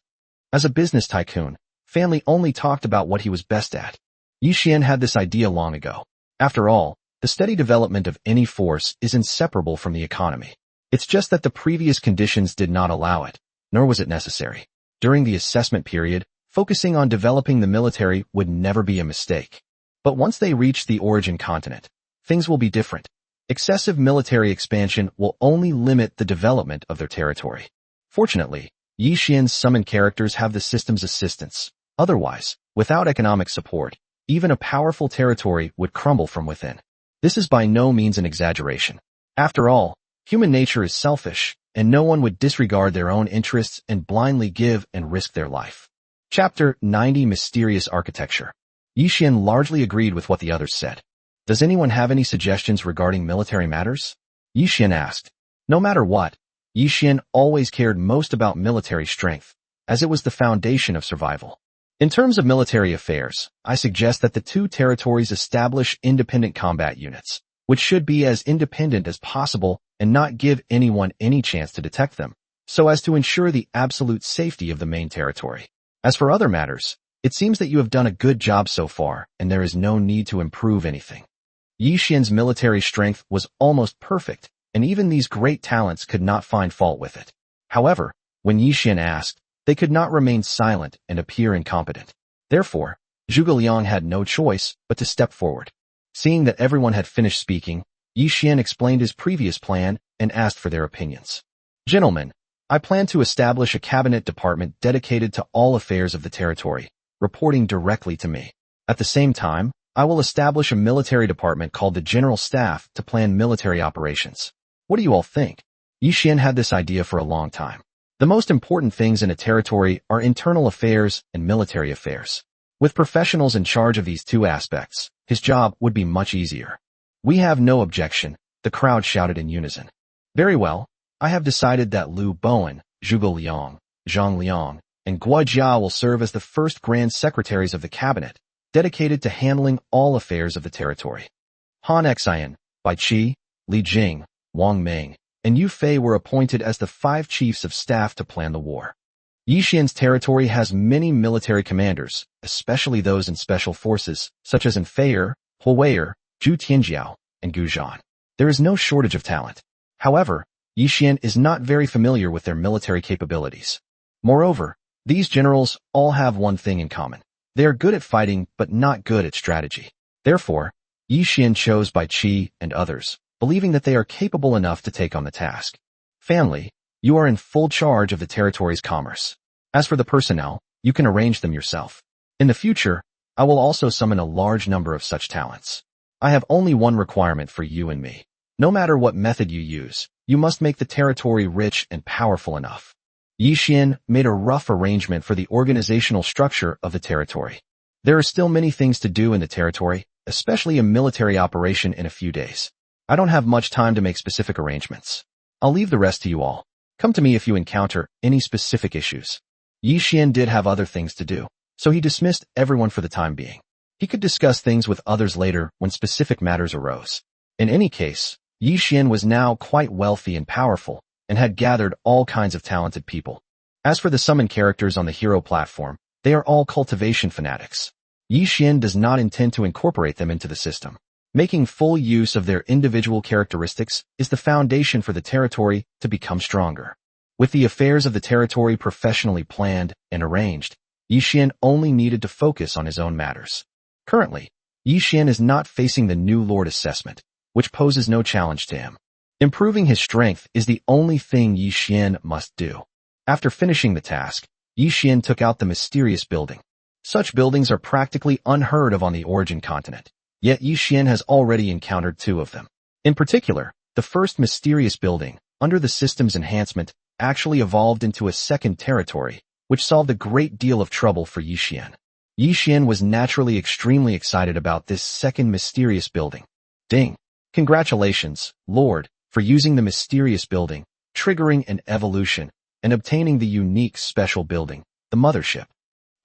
S1: As a business tycoon, Family only talked about what he was best at. Yi Xian had this idea long ago. After all, the steady development of any force is inseparable from the economy. It's just that the previous conditions did not allow it, nor was it necessary. During the assessment period, focusing on developing the military would never be a mistake. But once they reach the origin continent, things will be different. Excessive military expansion will only limit the development of their territory. Fortunately, Yi Xian's summoned characters have the system's assistance. Otherwise, without economic support, even a powerful territory would crumble from within. This is by no means an exaggeration. After all, human nature is selfish, and no one would disregard their own interests and blindly give and risk their life. Chapter 90 Mysterious Architecture. Yi Xian largely agreed with what the others said. Does anyone have any suggestions regarding military matters? Yi Xian asked. No matter what, Yi Xian always cared most about military strength, as it was the foundation of survival. In terms of military affairs, I suggest that the two territories establish independent combat units, which should be as independent as possible and not give anyone any chance to detect them, so as to ensure the absolute safety of the main territory. As for other matters, it seems that you have done a good job so far, and there is no need to improve anything. Yi Xian's military strength was almost perfect, and even these great talents could not find fault with it. However, when Yi Xian asked, they could not remain silent and appear incompetent. Therefore, Zhuge Liang had no choice but to step forward. Seeing that everyone had finished speaking, Yi Xian explained his previous plan and asked for their opinions. Gentlemen, I plan to establish a cabinet department dedicated to all affairs of the territory, reporting directly to me. At the same time, I will establish a military department called the General Staff to plan military operations. What do you all think? Yi Xian had this idea for a long time. The most important things in a territory are internal affairs and military affairs. With professionals in charge of these two aspects, his job would be much easier. We have no objection, the crowd shouted in unison. Very well, I have decided that Lu Bowen, Zhuge Liang, Zhang Liang, and Guo Jia will serve as the first grand secretaries of the cabinet, dedicated to handling all affairs of the territory. Han Xian, Bai Qi, Li Jing, Wang Meng, and Yu Fei were appointed as the 5 chiefs of staff to plan the war. Yi Xian's territory has many military commanders, especially those in special forces, such as Feier, Huoyer, Zhu Tianjiao, and Gu Zhan. There is no shortage of talent. However, Yixian is not very familiar with their military capabilities. Moreover, these generals all have one thing in common. They are good at fighting, but not good at strategy. Therefore, Yixian chose Bai Qi and others, believing that they are capable enough to take on the task. Family, you are in full charge of the territory's commerce. As for the personnel, you can arrange them yourself. In the future, I will also summon a large number of such talents. I have only one requirement for you and me. No matter what method you use, you must make the territory rich and powerful enough. Yixian made a rough arrangement for the organizational structure of the territory. There are still many things to do in the territory, especially a military operation in a few days. I don't have much time to make specific arrangements. I'll leave the rest to you all. Come to me if you encounter any specific issues. Yixian did have other things to do, so he dismissed everyone for the time being. He could discuss things with others later when specific matters arose. In any case, Yixian was now quite wealthy and powerful, and had gathered all kinds of talented people. As for the summon characters on the hero platform, they are all cultivation fanatics. Yixian does not intend to incorporate them into the system. Making full use of their individual characteristics is the foundation for the territory to become stronger. With the affairs of the territory professionally planned and arranged, Yixian only needed to focus on his own matters. Currently, Yixian is not facing the new Lord assessment, which poses no challenge to him. Improving his strength is the only thing Yixian must do. After finishing the task, Yixian took out the mysterious building. Such buildings are practically unheard of on the origin continent, yet Yixian has already encountered two of them. In particular, the first mysterious building, under the system's enhancement, actually evolved into a second territory, which solved a great deal of trouble for Yixian. Yixian was naturally extremely excited about this second mysterious building. Ding! Congratulations, Lord, for using the mysterious building, triggering an evolution, and obtaining the unique special building, the mothership.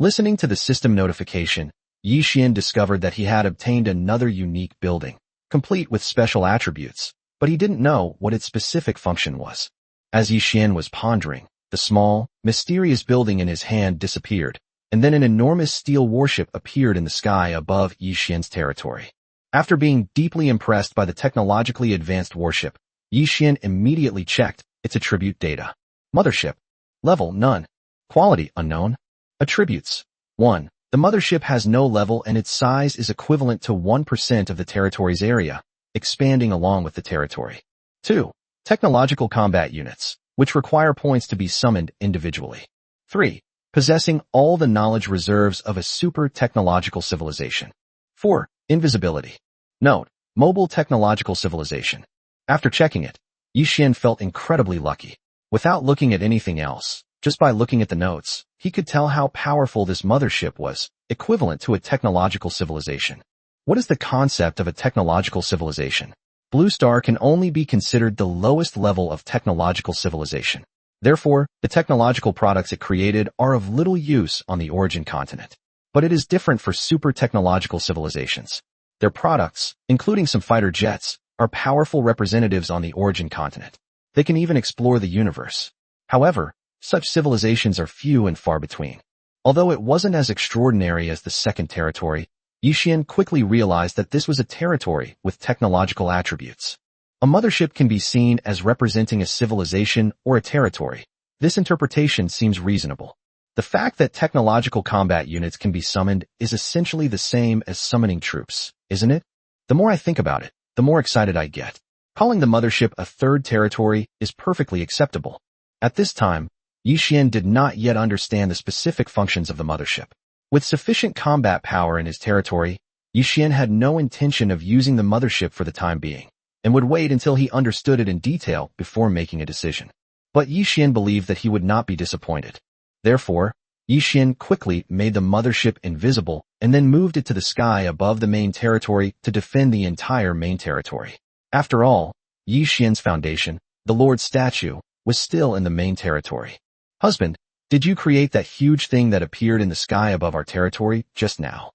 S1: Listening to the system notification, Yixian discovered that he had obtained another unique building, complete with special attributes, but he didn't know what its specific function was. As Yixian was pondering, the small, mysterious building in his hand disappeared, and then an enormous steel warship appeared in the sky above Yixian's territory. After being deeply impressed by the technologically advanced warship, Yixian immediately checked its attribute data. Mothership. Level none. Quality unknown. Attributes. 1. The mothership has no level and its size is equivalent to 1% of the territory's area, expanding along with the territory. 2. Technological combat units, which require points to be summoned individually. 3. Possessing all the knowledge reserves of a super technological civilization. 4. Invisibility. Note, mobile technological civilization. After checking it, Yixian felt incredibly lucky. Without looking at anything else, just by looking at the notes, he could tell how powerful this mothership was, equivalent to a technological civilization. What is the concept of a technological civilization? Blue Star can only be considered the lowest level of technological civilization. Therefore, the technological products it created are of little use on the origin continent. But it is different for super technological civilizations. Their products, including some fighter jets, are powerful representatives on the origin continent. They can even explore the universe. However, such civilizations are few and far between. Although it wasn't as extraordinary as the second territory, Yixian quickly realized that this was a territory with technological attributes. A mothership can be seen as representing a civilization or a territory. This interpretation seems reasonable. The fact that technological combat units can be summoned is essentially the same as summoning troops, isn't it? The more I think about it, the more excited I get. Calling the mothership a third territory is perfectly acceptable. At this time, Yixian did not yet understand the specific functions of the mothership. With sufficient combat power in his territory, Yixian had no intention of using the mothership for the time being, and would wait until he understood it in detail before making a decision. But Yixian believed that he would not be disappointed. Therefore, Yixian quickly made the mothership invisible and then moved it to the sky above the main territory to defend the entire main territory. After all, Yixian's foundation, the Lord's statue, was still in the main territory. Husband, did you create that huge thing that appeared in the sky above our territory just now?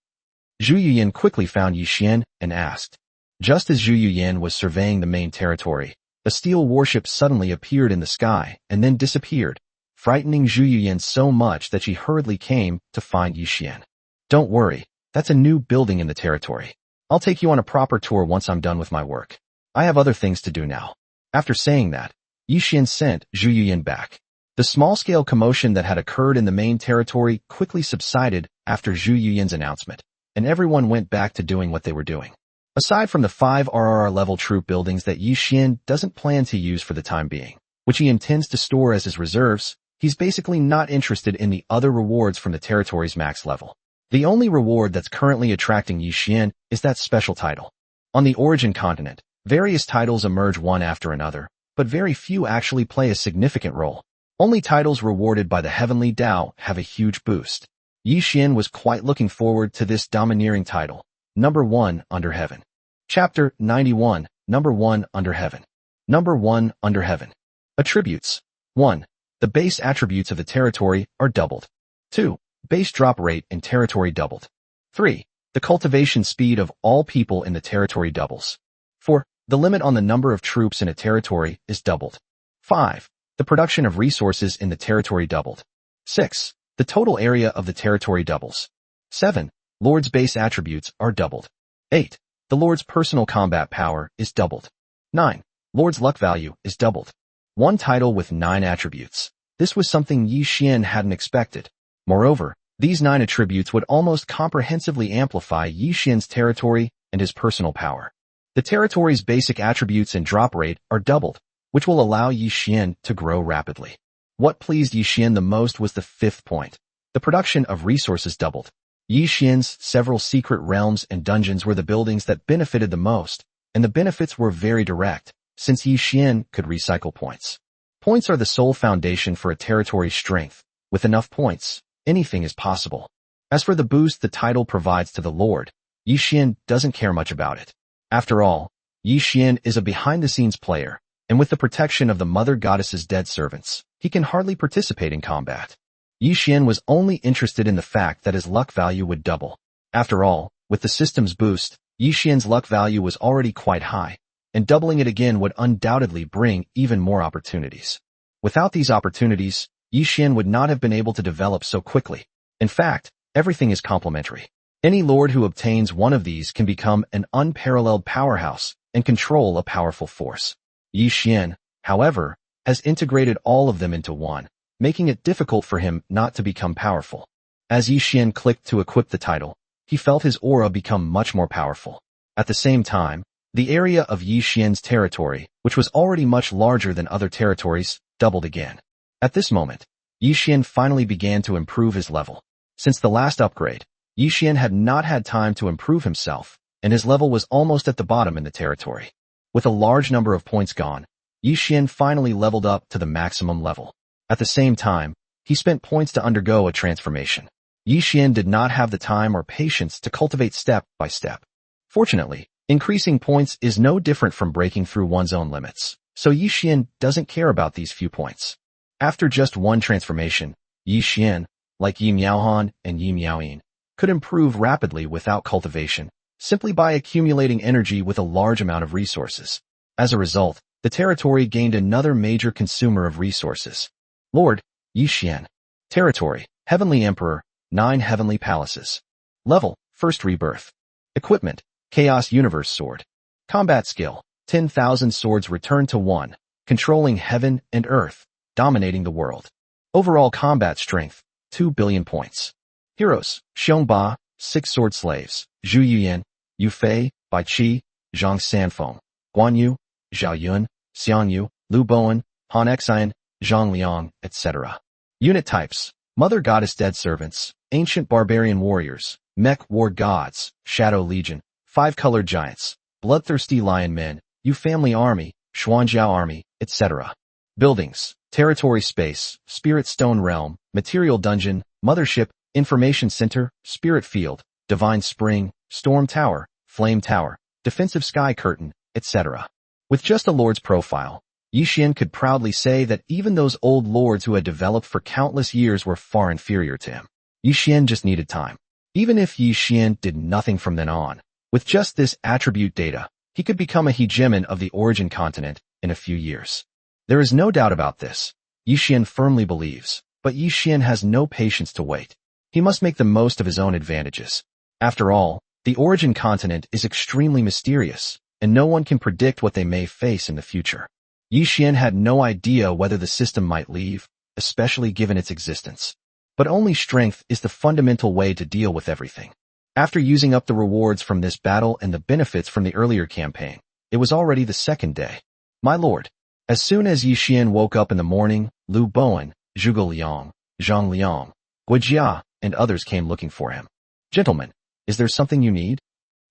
S1: Zhu Yuyan quickly found Yixian and asked. Just as Zhu Yuyan was surveying the main territory, a steel warship suddenly appeared in the sky and then disappeared, frightening Zhu Yuyan so much that she hurriedly came to find Yixian. Don't worry, that's a new building in the territory. I'll take you on a proper tour once I'm done with my work. I have other things to do now. After saying that, Yi Xian sent Zhu Yuyan back. The small-scale commotion that had occurred in the main territory quickly subsided after Zhu Yuyan's announcement, and everyone went back to doing what they were doing. Aside from the 5 RRR-level troop buildings that Yi Xian doesn't plan to use for the time being, which he intends to store as his reserves, he's basically not interested in the other rewards from the territory's max level. The only reward that's currently attracting Yi Xian is that special title. On the Origin continent, various titles emerge one after another, but very few actually play a significant role. Only titles rewarded by the Heavenly Tao have a huge boost. Yi Xian was quite looking forward to this domineering title. Number 1 Under Heaven. Chapter 91, Number 1 Under Heaven. Number 1 Under Heaven. Attributes. 1. The base attributes of the territory are doubled. 2. Base drop rate in territory doubled. 3. The cultivation speed of all people in the territory doubles. 4. The limit on the number of troops in a territory is doubled. 5. The production of resources in the territory doubled. 6. The total area of the territory doubles. 7. Lord's base attributes are doubled. 8. The Lord's personal combat power is doubled. 9. Lord's luck value is doubled. One title with 9 attributes. This was something Yi Xian hadn't expected. Moreover, these 9 attributes would almost comprehensively amplify Yi Xian's territory and his personal power. The territory's basic attributes and drop rate are doubled, which will allow Yi Xian to grow rapidly. What pleased Yi Xian the most was the 5th point. The production of resources doubled. Yi Xian's several secret realms and dungeons were the buildings that benefited the most, and the benefits were very direct, since Yi Xian could recycle points. Points are the sole foundation for a territory's strength. With enough points, anything is possible. As for the boost the title provides to the Lord, Yi Xian doesn't care much about it. After all, Yi Xian is a behind-the-scenes player, and with the protection of the Mother Goddess's dead servants, he can hardly participate in combat. Yi Xian was only interested in the fact that his luck value would double. After all, with the system's boost, Yi Xian's luck value was already quite high, and doubling it again would undoubtedly bring even more opportunities. Without these opportunities, Yi Xian would not have been able to develop so quickly. In fact, everything is complementary. Any lord who obtains one of these can become an unparalleled powerhouse and control a powerful force. Yi Xian, however, has integrated all of them into one, making it difficult for him not to become powerful. As Yi Xian clicked to equip the title, he felt his aura become much more powerful. At the same time, the area of Yi Xian's territory, which was already much larger than other territories, doubled again. At this moment, Yi Xian finally began to improve his level. Since the last upgrade, Yi Xian had not had time to improve himself, and his level was almost at the bottom in the territory. With a large number of points gone, Yi Xian finally leveled up to the maximum level. At the same time, he spent points to undergo a transformation. Yi Xian did not have the time or patience to cultivate step by step. Fortunately, increasing points is no different from breaking through one's own limits, so Yi Xian doesn't care about these few points. After just one transformation, Yi Xian, like Yi Miaohan and Yi Miaoyin, could improve rapidly without cultivation, simply by accumulating energy with a large amount of resources. As a result, the territory gained another major consumer of resources. Lord, Yi Xian. Territory, Heavenly Emperor, 9 Heavenly Palaces. Level, First Rebirth. Equipment, Chaos Universe Sword. Combat skill, 10,000 swords return to 1, controlling heaven and earth, dominating the world. Overall combat strength, 2 billion points. Heroes, Xiongba, 6 sword slaves, Zhu Yuyan, Yu Fei, Bai Qi, Zhang Sanfeng, Guan Yu, Zhao Yun, Xiang Yu, Lu Bowen, Han Xian, Zhang Liang, etc. Unit types, Mother Goddess Dead Servants, Ancient Barbarian Warriors, Mech War Gods, Shadow Legion, 5-Colored Giants, Bloodthirsty Lion Men, Yu Family Army, Xuanjiao Army, etc. Buildings, Territory Space, Spirit Stone Realm, Material Dungeon, Mothership, Information Center, Spirit Field, Divine Spring, Storm Tower, Flame Tower, Defensive Sky Curtain, etc. With just a lord's profile, Yi Xian could proudly say that even those old lords who had developed for countless years were far inferior to him. Yi Xian just needed time. Even if Yi Xian did nothing from then on, with just this attribute data, he could become a hegemon of the Origin continent in a few years. There is no doubt about this. Yi Xian firmly believes, but Yi Xian has no patience to wait. He must make the most of his own advantages. After all, the Origin continent is extremely mysterious, and no one can predict what they may face in the future. Yi Xian had no idea whether the system might leave, especially given its existence. But only strength is the fundamental way to deal with everything. After using up the rewards from this battle and the benefits from the earlier campaign, it was already the second day. My lord. As soon as Yi Xian woke up in the morning, Lu Bowen, Zhuge Liang, Zhang Liang, Guijia, and others came looking for him. Gentlemen, is there something you need?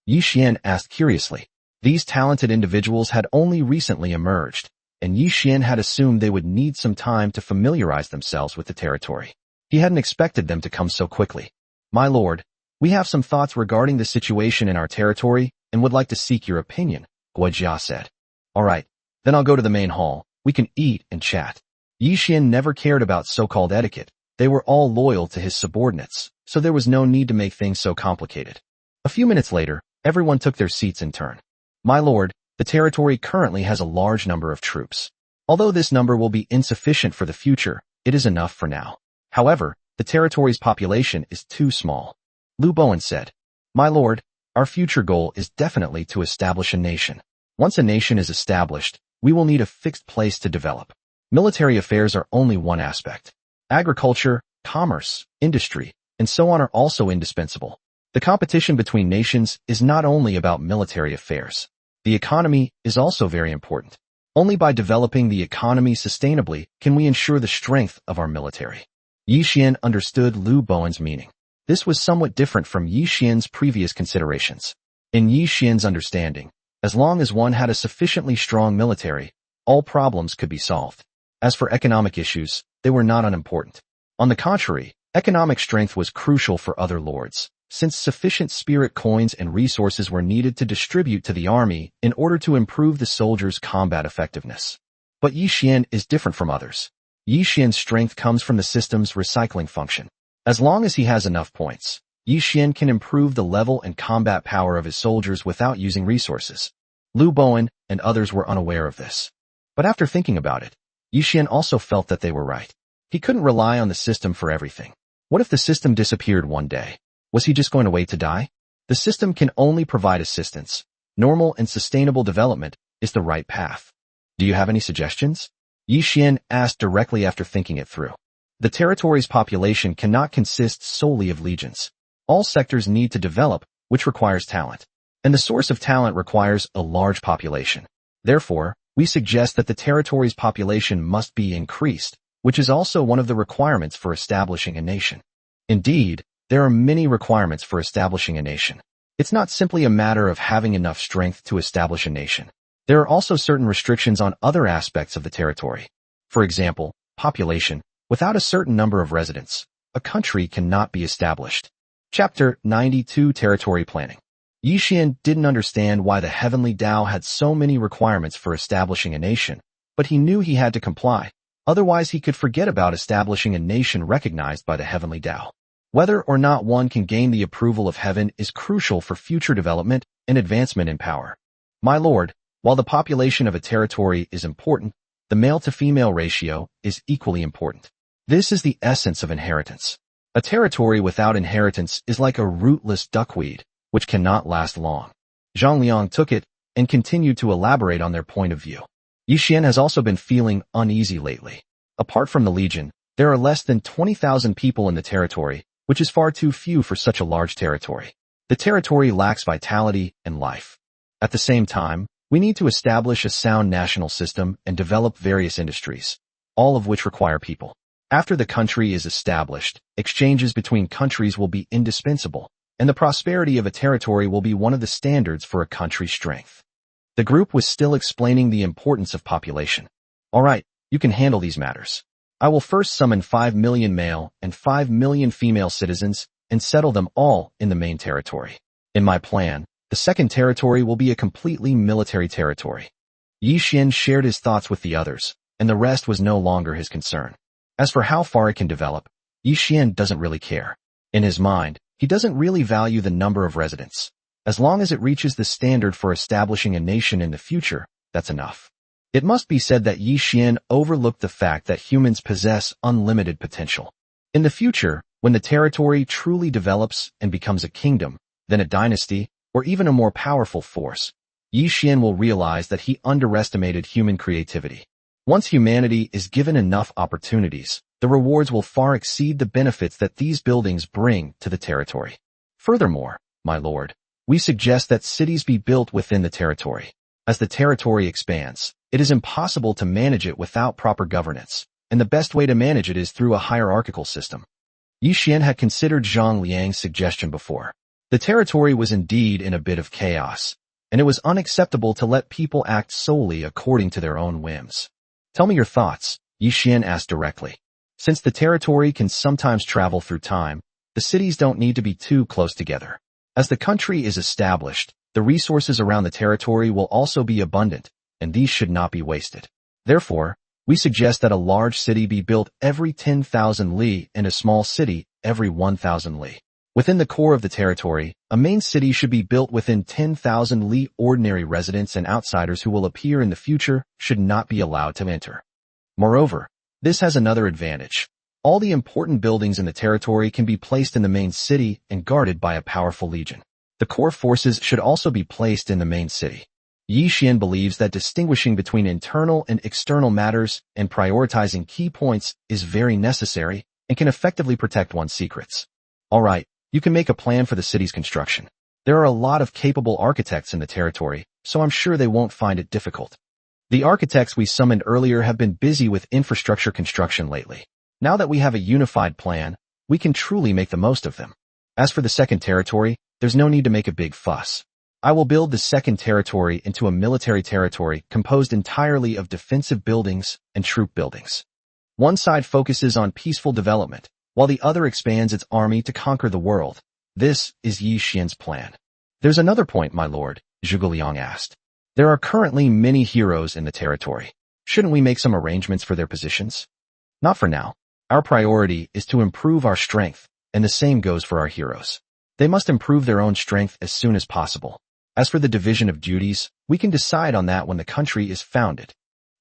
S1: Yi Xian asked curiously. These talented individuals had only recently emerged, and Yi Xian had assumed they would need some time to familiarize themselves with the territory. He hadn't expected them to come so quickly. My lord, we have some thoughts regarding the situation in our territory and would like to seek your opinion, Guijia said. All right, then I'll go to the main hall. We can eat and chat. Yi Xian never cared about so-called etiquette. They were all loyal to his subordinates, so there was no need to make things so complicated. A few minutes later, everyone took their seats in turn. My lord, the territory currently has a large number of troops. Although this number will be insufficient for the future, it is enough for now. However, the territory's population is too small. Lu Bowen said, My lord, our future goal is definitely to establish a nation. Once a nation is established, we will need a fixed place to develop. Military affairs are only one aspect. Agriculture, commerce, industry, and so on are also indispensable. The competition between nations is not only about military affairs. The economy is also very important. Only by developing the economy sustainably can we ensure the strength of our military. Yi Xian understood Lu Bowen's meaning. This was somewhat different from Yi Xian's previous considerations. In Yi Xian's understanding, as long as one had a sufficiently strong military, all problems could be solved. As for economic issues, they were not unimportant. On the contrary, economic strength was crucial for other lords, since sufficient spirit coins and resources were needed to distribute to the army in order to improve the soldiers' combat effectiveness. But Yi Xian is different from others. Yi Xian's strength comes from the system's recycling function. As long as he has enough points, Yi Xian can improve the level and combat power of his soldiers without using resources. Lu Bowen and others were unaware of this. But after thinking about it, Yi Xian also felt that they were right. He couldn't rely on the system for everything. What if the system disappeared one day? Was he just going to wait to die? The system can only provide assistance. Normal and sustainable development is the right path. Do you have any suggestions? Yi Xian asked directly after thinking it through. The territory's population cannot consist solely of legions. All sectors need to develop, which requires talent. And the source of talent requires a large population. Therefore, we suggest that the territory's population must be increased, which is also one of the requirements for establishing a nation. Indeed, there are many requirements for establishing a nation. It's not simply a matter of having enough strength to establish a nation. There are also certain restrictions on other aspects of the territory. For example, population. Without a certain number of residents, a country cannot be established. Chapter 92 Territory Planning. Yi Xian didn't understand why the Heavenly Tao had so many requirements for establishing a nation, but he knew he had to comply. Otherwise, he could forget about establishing a nation recognized by the Heavenly Tao. Whether or not one can gain the approval of heaven is crucial for future development and advancement in power. My lord, while the population of a territory is important, the male-to-female ratio is equally important. This is the essence of inheritance. A territory without inheritance is like a rootless duckweed, which cannot last long. Zhang Liang took it and continued to elaborate on their point of view. Yi Xian has also been feeling uneasy lately. Apart from the Legion, there are less than 20,000 people in the territory, which is far too few for such a large territory. The territory lacks vitality and life. At the same time, we need to establish a sound national system and develop various industries, all of which require people. After the country is established, exchanges between countries will be indispensable, and the prosperity of a territory will be one of the standards for a country's strength. The group was still explaining the importance of population. All right, you can handle these matters. I will first summon 5 million male and 5 million female citizens and settle them all in the main territory. In my plan, the second territory will be a completely military territory. Yi Xian shared his thoughts with the others, and the rest was no longer his concern. As for how far it can develop, Yi Xian doesn't really care. In his mind, he doesn't really value the number of residents. As long as it reaches the standard for establishing a nation in the future, that's enough. It must be said that Yi Xian overlooked the fact that humans possess unlimited potential. In the future, when the territory truly develops and becomes a kingdom, then a dynasty, or even a more powerful force, Yi Xian will realize that he underestimated human creativity. Once humanity is given enough opportunities, the rewards will far exceed the benefits that these buildings bring to the territory. Furthermore, my lord, we suggest that cities be built within the territory. As the territory expands, it is impossible to manage it without proper governance, and the best way to manage it is through a hierarchical system. Yi Xian had considered Zhang Liang's suggestion before. The territory was indeed in a bit of chaos, and it was unacceptable to let people act solely according to their own whims. Tell me your thoughts, Yi Xian asked directly. Since the territory can sometimes travel through time, the cities don't need to be too close together. As the country is established, the resources around the territory will also be abundant, and these should not be wasted. Therefore, we suggest that a large city be built every 10,000 li and a small city every 1,000 li. Within the core of the territory, a main city should be built within 10,000 li. Ordinary residents and outsiders who will appear in the future should not be allowed to enter. Moreover, this has another advantage. All the important buildings in the territory can be placed in the main city and guarded by a powerful legion. The core forces should also be placed in the main city. Yi Xian believes that distinguishing between internal and external matters and prioritizing key points is very necessary and can effectively protect one's secrets. Alright, you can make a plan for the city's construction. There are a lot of capable architects in the territory, so I'm sure they won't find it difficult. The architects we summoned earlier have been busy with infrastructure construction lately. Now that we have a unified plan, we can truly make the most of them. As for the second territory, there's no need to make a big fuss. I will build the second territory into a military territory composed entirely of defensive buildings and troop buildings. One side focuses on peaceful development, while the other expands its army to conquer the world. This is Yi Xian's plan. There's another point, my lord, Zhuge Liang asked. There are currently many heroes in the territory. Shouldn't we make some arrangements for their positions? Not for now. Our priority is to improve our strength, and the same goes for our heroes. They must improve their own strength as soon as possible. As for the division of duties, we can decide on that when the country is founded.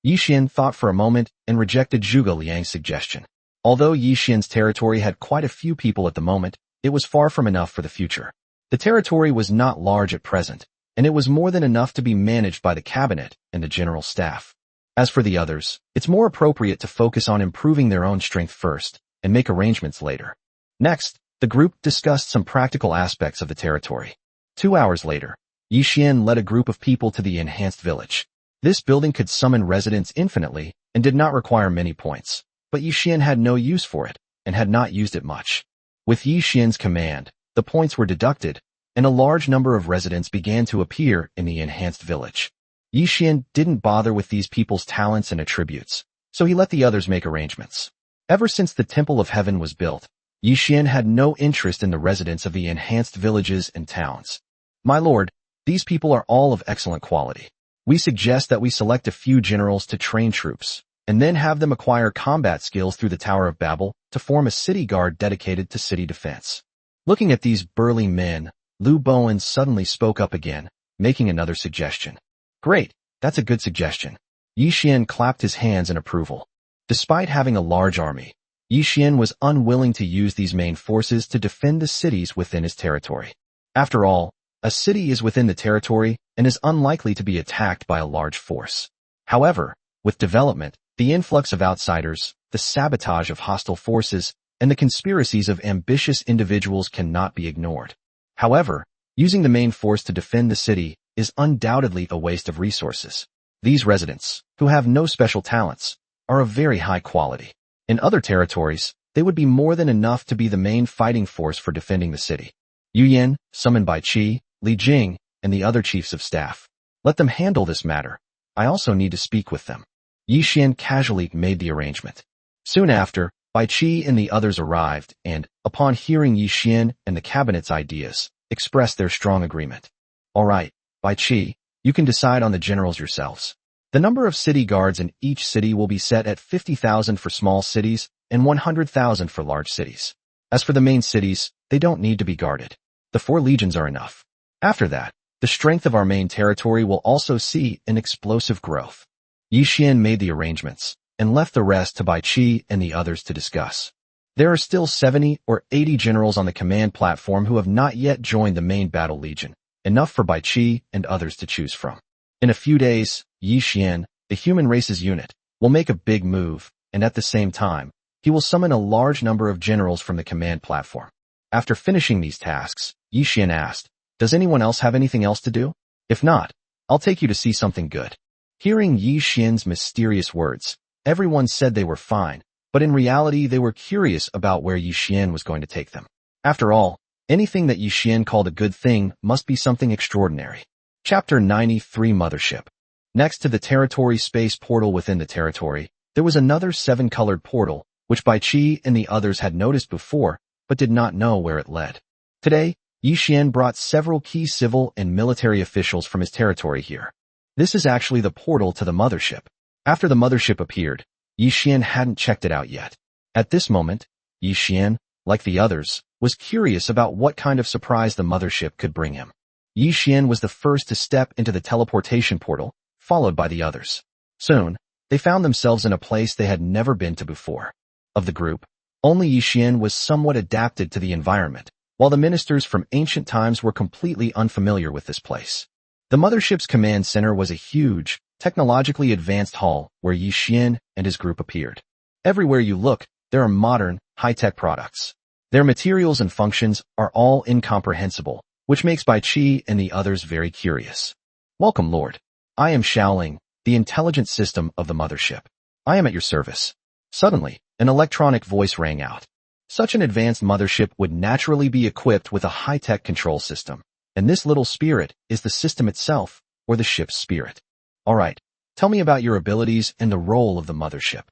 S1: Yi Xian thought for a moment and rejected Zhuge Liang's suggestion. Although Yi Xian's territory had quite a few people at the moment, it was far from enough for the future. The territory was not large at present, and it was more than enough to be managed by the cabinet and the general staff. As for the others, it's more appropriate to focus on improving their own strength first and make arrangements later. Next, the group discussed some practical aspects of the territory. 2 hours later, Yi Xian led a group of people to the enhanced village. This building could summon residents infinitely and did not require many points, but Yi Xian had no use for it and had not used it much. With Yi Xian's command, the points were deducted, and a large number of residents began to appear in the enhanced village. Yi Xian didn't bother with these people's talents and attributes, so he let the others make arrangements. Ever since the Temple of Heaven was built, Yi Xian had no interest in the residents of the enhanced villages and towns. My lord, these people are all of excellent quality. We suggest that we select a few generals to train troops, and then have them acquire combat skills through the Tower of Babel to form a city guard dedicated to city defense. Looking at these burly men, Lu Bowen suddenly spoke up again, making another suggestion. Great, that's a good suggestion. Yi Xian clapped his hands in approval. Despite having a large army, Yi Xian was unwilling to use these main forces to defend the cities within his territory. After all, a city is within the territory and is unlikely to be attacked by a large force. However, with development, the influx of outsiders, the sabotage of hostile forces, and the conspiracies of ambitious individuals cannot be ignored. However, using the main force to defend the city is undoubtedly a waste of resources. These residents, who have no special talents, are of very high quality. In other territories, they would be more than enough to be the main fighting force for defending the city. Yu Yan, summoned by Qi, Li Jing, and the other chiefs of staff. Let them handle this matter. I also need to speak with them. Yi Xian casually made the arrangement. Soon after, Bai Qi and the others arrived and, upon hearing Yi Xian and the cabinet's ideas, expressed their strong agreement. All right, Bai Qi, you can decide on the generals yourselves. The number of city guards in each city will be set at 50,000 for small cities and 100,000 for large cities. As for the main cities, they don't need to be guarded. The 4 legions are enough. After that, the strength of our main territory will also see an explosive growth. Yi Xian made the arrangements and left the rest to Bai Qi and the others to discuss. There are still 70 or 80 generals on the command platform who have not yet joined the main battle legion, enough for Bai Qi and others to choose from. In a few days, Yi Xian, the human race's unit, will make a big move, and at the same time, he will summon a large number of generals from the command platform. After finishing these tasks, Yi Xian asked, "Does anyone else have anything else to do? If not, I'll take you to see something good." Hearing Yi Xian's mysterious words, everyone said they were fine, but in reality they were curious about where Yi Xian was going to take them. After all, anything that Yi Xian called a good thing must be something extraordinary. Chapter 93 Mothership. Next to the territory space portal within the territory, there was another 7-colored portal, which Bai Qi and the others had noticed before, but did not know where it led. Today, Yi Xian brought several key civil and military officials from his territory here. This is actually the portal to the mothership. After the mothership appeared, Yi Xian hadn't checked it out yet. At this moment, Yi Xian, like the others, was curious about what kind of surprise the mothership could bring him. Yi Xian was the first to step into the teleportation portal, followed by the others. Soon, they found themselves in a place they had never been to before. Of the group, only Yi Xian was somewhat adapted to the environment, while the ministers from ancient times were completely unfamiliar with this place. The mothership's command center was a huge, technologically advanced hall where Yi Xian and his group appeared. Everywhere you look, there are modern, high-tech products. Their materials and functions are all incomprehensible, which makes Bai Qi and the others very curious. "Welcome, Lord. I am Xiaoling, the intelligent system of the mothership. I am at your service." Suddenly, an electronic voice rang out. Such an advanced mothership would naturally be equipped with a high-tech control system, and this little spirit is the system itself, or the ship's spirit. "All right, tell me about your abilities and the role of the mothership."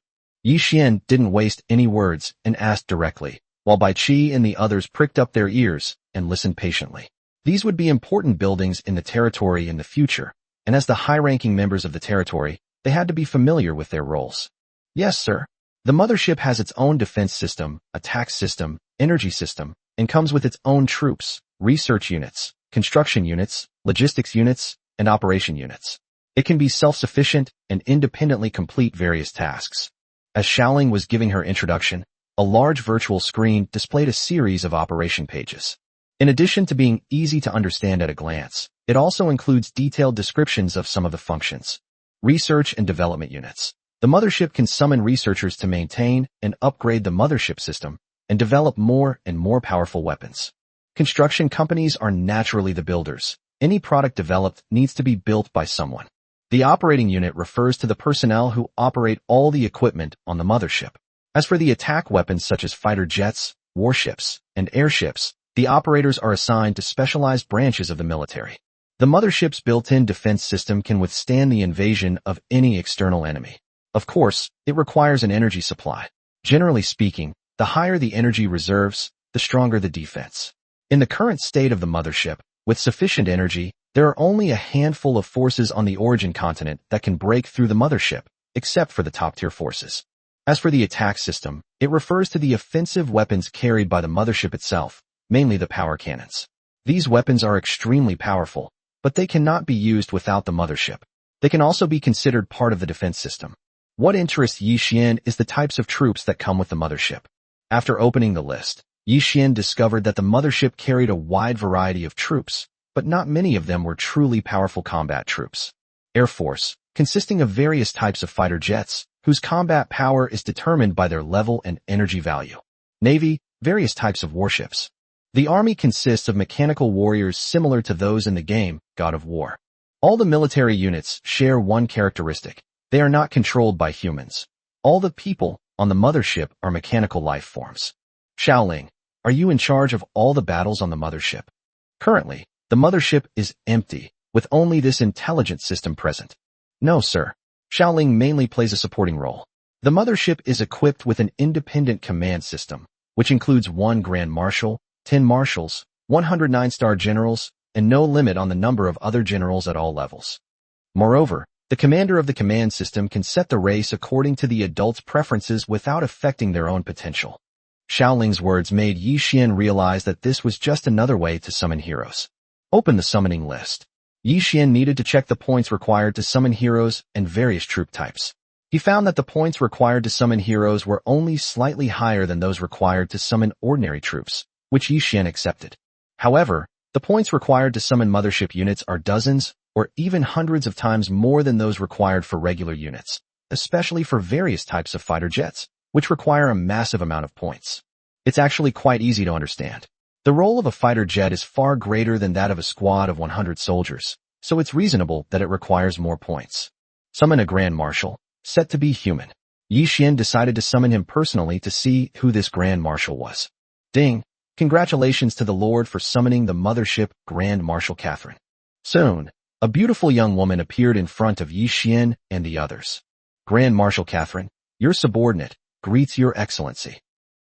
S1: Yi Xian didn't waste any words and asked directly, while Bai Qi and the others pricked up their ears and listened patiently. These would be important buildings in the territory in the future, and as the high-ranking members of the territory, they had to be familiar with their roles. "Yes, sir. The mothership has its own defense system, attack system, energy system, and comes with its own troops, research units, construction units, logistics units, and operation units. It can be self-sufficient and independently complete various tasks." As Xiaoling was giving her introduction, a large virtual screen displayed a series of operation pages. In addition to being easy to understand at a glance, it also includes detailed descriptions of some of the functions. Research and development units. The mothership can summon researchers to maintain and upgrade the mothership system and develop more and more powerful weapons. Construction companies are naturally the builders. Any product developed needs to be built by someone. The operating unit refers to the personnel who operate all the equipment on the mothership. As for the attack weapons such as fighter jets, warships, and airships, the operators are assigned to specialized branches of the military. The mothership's built-in defense system can withstand the invasion of any external enemy. Of course, it requires an energy supply. Generally speaking, the higher the energy reserves, the stronger the defense. In the current state of the mothership, with sufficient energy, there are only a handful of forces on the origin continent that can break through the mothership, except for the top-tier forces. As for the attack system, it refers to the offensive weapons carried by the mothership itself, mainly the power cannons. These weapons are extremely powerful, but they cannot be used without the mothership. They can also be considered part of the defense system. What interests Yi Xian is the types of troops that come with the mothership. After opening the list, Yi Xian discovered that the mothership carried a wide variety of troops, but not many of them were truly powerful combat troops. Air Force, consisting of various types of fighter jets, whose combat power is determined by their level and energy value. Navy, various types of warships. The army consists of mechanical warriors similar to those in the game, God of War. All the military units share one characteristic. They are not controlled by humans. All the people on the mothership are mechanical life forms. Xiaoling, are you in charge of all the battles on the mothership? Currently, the mothership is empty, with only this intelligent system present. No, sir. Xiaoling mainly plays a supporting role. The mothership is equipped with an independent command system, which includes 1 Grand Marshal, 10 Marshals, 109 Star Generals, and no limit on the number of other generals at all levels. Moreover, the commander of the command system can set the race according to the adult's preferences without affecting their own potential. Xiaoling's words made Yi Xian realize that this was just another way to summon heroes. Open the summoning list. Yi Xian needed to check the points required to summon heroes and various troop types. He found that the points required to summon heroes were only slightly higher than those required to summon ordinary troops, which Yi Xian accepted. However, the points required to summon mothership units are dozens or even hundreds of times more than those required for regular units, especially for various types of fighter jets, which require a massive amount of points. It's actually quite easy to understand. The role of a fighter jet is far greater than that of a squad of 100 soldiers, so it's reasonable that it requires more points. Summon a Grand Marshal, set to be human. Yi Xian decided to summon him personally to see who this Grand Marshal was. Ding! Congratulations to the Lord for summoning the mothership Grand Marshal Catherine. Soon, a beautiful young woman appeared in front of Yi Xian and the others. Grand Marshal Catherine, your subordinate, greets your excellency.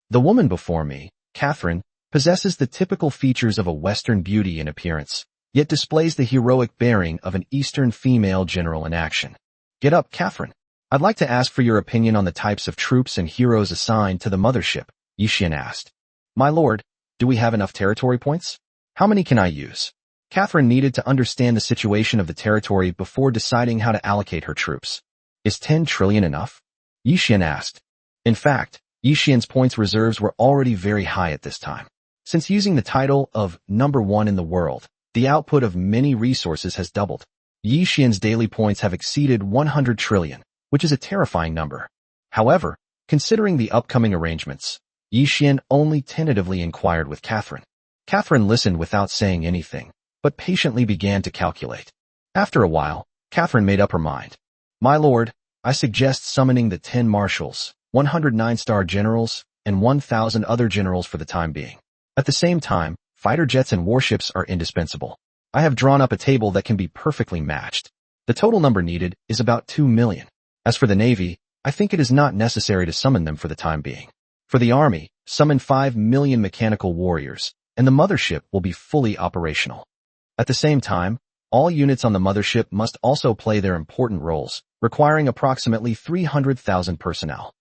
S1: The woman before me, Catherine, possesses the typical features of a Western beauty in appearance, yet displays the heroic bearing of an Eastern female general in action. Get up, Catherine. I'd like to ask for your opinion on the types of troops and heroes assigned to the mothership, Yi Xian asked. My lord, do we have enough territory points? How many can I use? Catherine needed to understand the situation of the territory before deciding how to allocate her troops. Is 10 trillion enough? Yi Xian asked. In fact, Yi Xian's points reserves were already very high at this time. Since using the title of number 1 in the world, the output of many resources has doubled. Yi Xian's daily points have exceeded 100 trillion, which is a terrifying number. However, considering the upcoming arrangements, Yi Xian only tentatively inquired with Catherine. Catherine listened without saying anything, but patiently began to calculate. After a while, Catherine made up her mind. My lord, I suggest summoning the 10 marshals, 109 star generals, and 1,000 other generals for the time being. At the same time, fighter jets and warships are indispensable. I have drawn up a table that can be perfectly matched. The total number needed is about 2 million. As for the Navy, I think it is not necessary to summon them for the time being. For the Army, summon 5 million mechanical warriors, and the mothership will be fully operational. At the same time, all units on the mothership must also play their important roles, requiring approximately 300,000 personnel.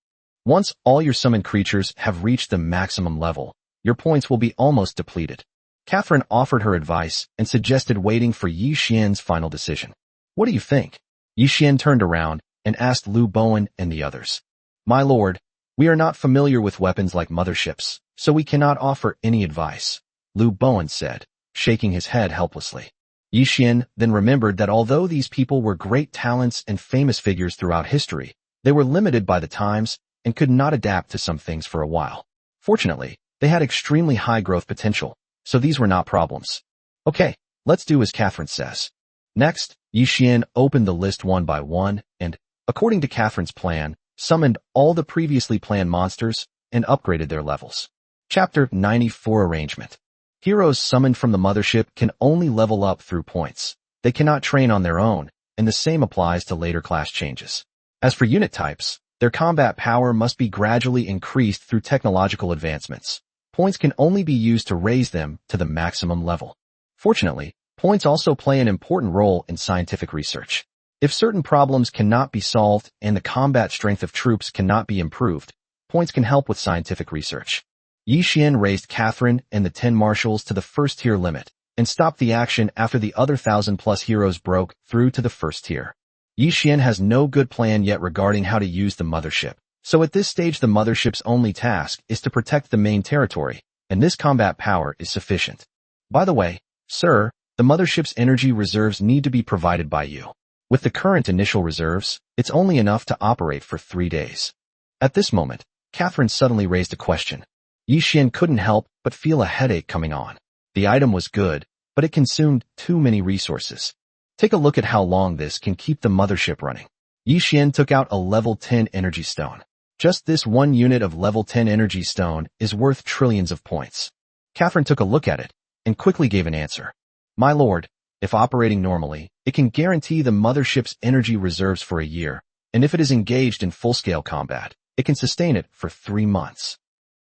S1: Once all your summoned creatures have reached the maximum level, your points will be almost depleted. Catherine offered her advice and suggested waiting for Yi Xian's final decision. What do you think? Yi Xian turned around and asked Lu Bowen and the others. My lord, we are not familiar with weapons like motherships, so we cannot offer any advice, Lu Bowen said, shaking his head helplessly. Yi Xian then remembered that although these people were great talents and famous figures throughout history, they were limited by the times and could not adapt to some things for a while. Fortunately, they had extremely high growth potential, so these were not problems. Okay, let's do as Catherine says. Next, Yi Xian opened the list one by one and, according to Catherine's plan, summoned all the previously planned monsters and upgraded their levels. Chapter 94 Arrangement. Heroes summoned from the mothership can only level up through points. They cannot train on their own, and the same applies to later class changes. As for unit types, their combat power must be gradually increased through technological advancements. Points can only be used to raise them to the maximum level. Fortunately, points also play an important role in scientific research. If certain problems cannot be solved and the combat strength of troops cannot be improved, points can help with scientific research. Yi Xian raised Catherine and the 10 marshals to the first tier limit and stopped the action after the other 1,000+ heroes broke through to the first tier. Yi Xian has no good plan yet regarding how to use the mothership, so at this stage the mothership's only task is to protect the main territory, and this combat power is sufficient. By the way, sir, the mothership's energy reserves need to be provided by you. With the current initial reserves, it's only enough to operate for 3 days. At this moment, Catherine suddenly raised a question. Yi Xian couldn't help but feel a headache coming on. The item was good, but it consumed too many resources. Take a look at how long this can keep the mothership running. Yi Xian took out a level 10 energy stone. Just this one unit of level 10 energy stone is worth trillions of points. Catherine took a look at it and quickly gave an answer. My lord, if operating normally, it can guarantee the mothership's energy reserves for a year, and if it is engaged in full-scale combat, it can sustain it for 3 months.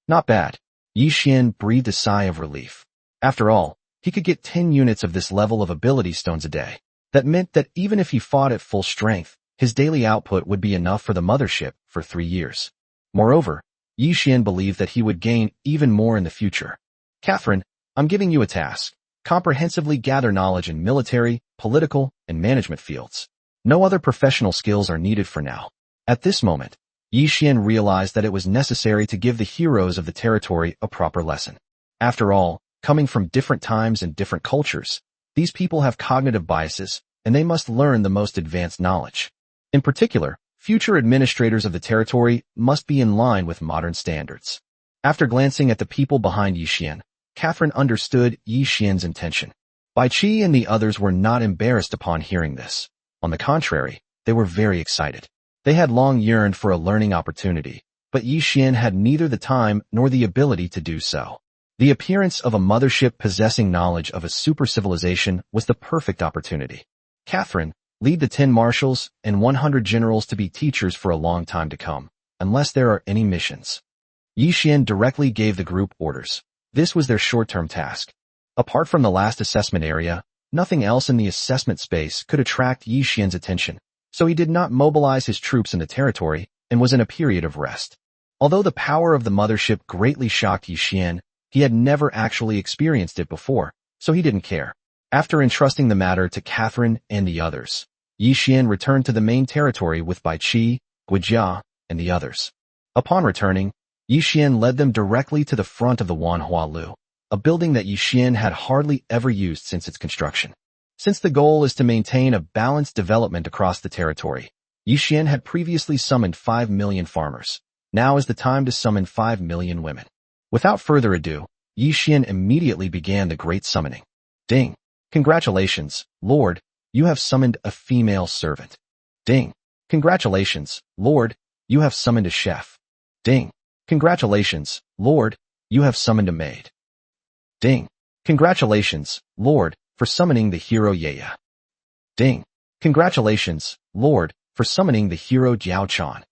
S1: Not bad. Yi Xian breathed a sigh of relief. After all, he could get 10 units of this level of ability stones a day. That meant that even if he fought at full strength, his daily output would be enough for the mothership for 3 years. Moreover, Yi Xian believed that he would gain even more in the future. Catherine, I'm giving you a task. Comprehensively gather knowledge in military, political, and management fields. No other professional skills are needed for now. At this moment, Yi Xian realized that it was necessary to give the heroes of the territory a proper lesson. After all, coming from different times and different cultures, these people have cognitive biases, and they must learn the most advanced knowledge. In particular, Future administrators of the territory must be in line with modern standards. After glancing at the people behind Yi Xian, Catherine understood Yi Xian's intention. Bai Qi and the others were not embarrassed upon hearing this. On the contrary, they were very excited. They had long yearned for a learning opportunity, but Yi Xian had neither the time nor the ability to do so. The appearance of a mothership possessing knowledge of a super civilization was the perfect opportunity. Catherine, lead the 10 marshals and 100 generals to be teachers for a long time to come, unless there are any missions. Yi Xian directly gave the group orders. This was their short-term task. Apart from the last assessment area, nothing else in the assessment space could attract Yi Xian's attention, so he did not mobilize his troops in the territory and was in a period of rest. Although the power of the mothership greatly shocked Yi Xian, he had never actually experienced it before, so he didn't care. After entrusting the matter to Catherine and the others, Yi Xian returned to the main territory with Bai Qi, Guijia, and the others. Upon returning, Yi Xian led them directly to the front of the Manhwa Lu, a building that Yi Xian had hardly ever used since its construction. Since the goal is to maintain a balanced development across the territory, Yi Xian had previously summoned 5 million farmers. Now is the time to summon 5 million women. Without further ado, Yi Xian immediately began the great summoning. Ding! Congratulations, Lord, you have summoned a female servant. Ding! Congratulations, Lord, you have summoned a chef. Ding! Congratulations, Lord, you have summoned a maid. Ding! Congratulations, Lord, for summoning the hero Yeya. Ding! Congratulations, Lord, for summoning the hero Jiao Chan.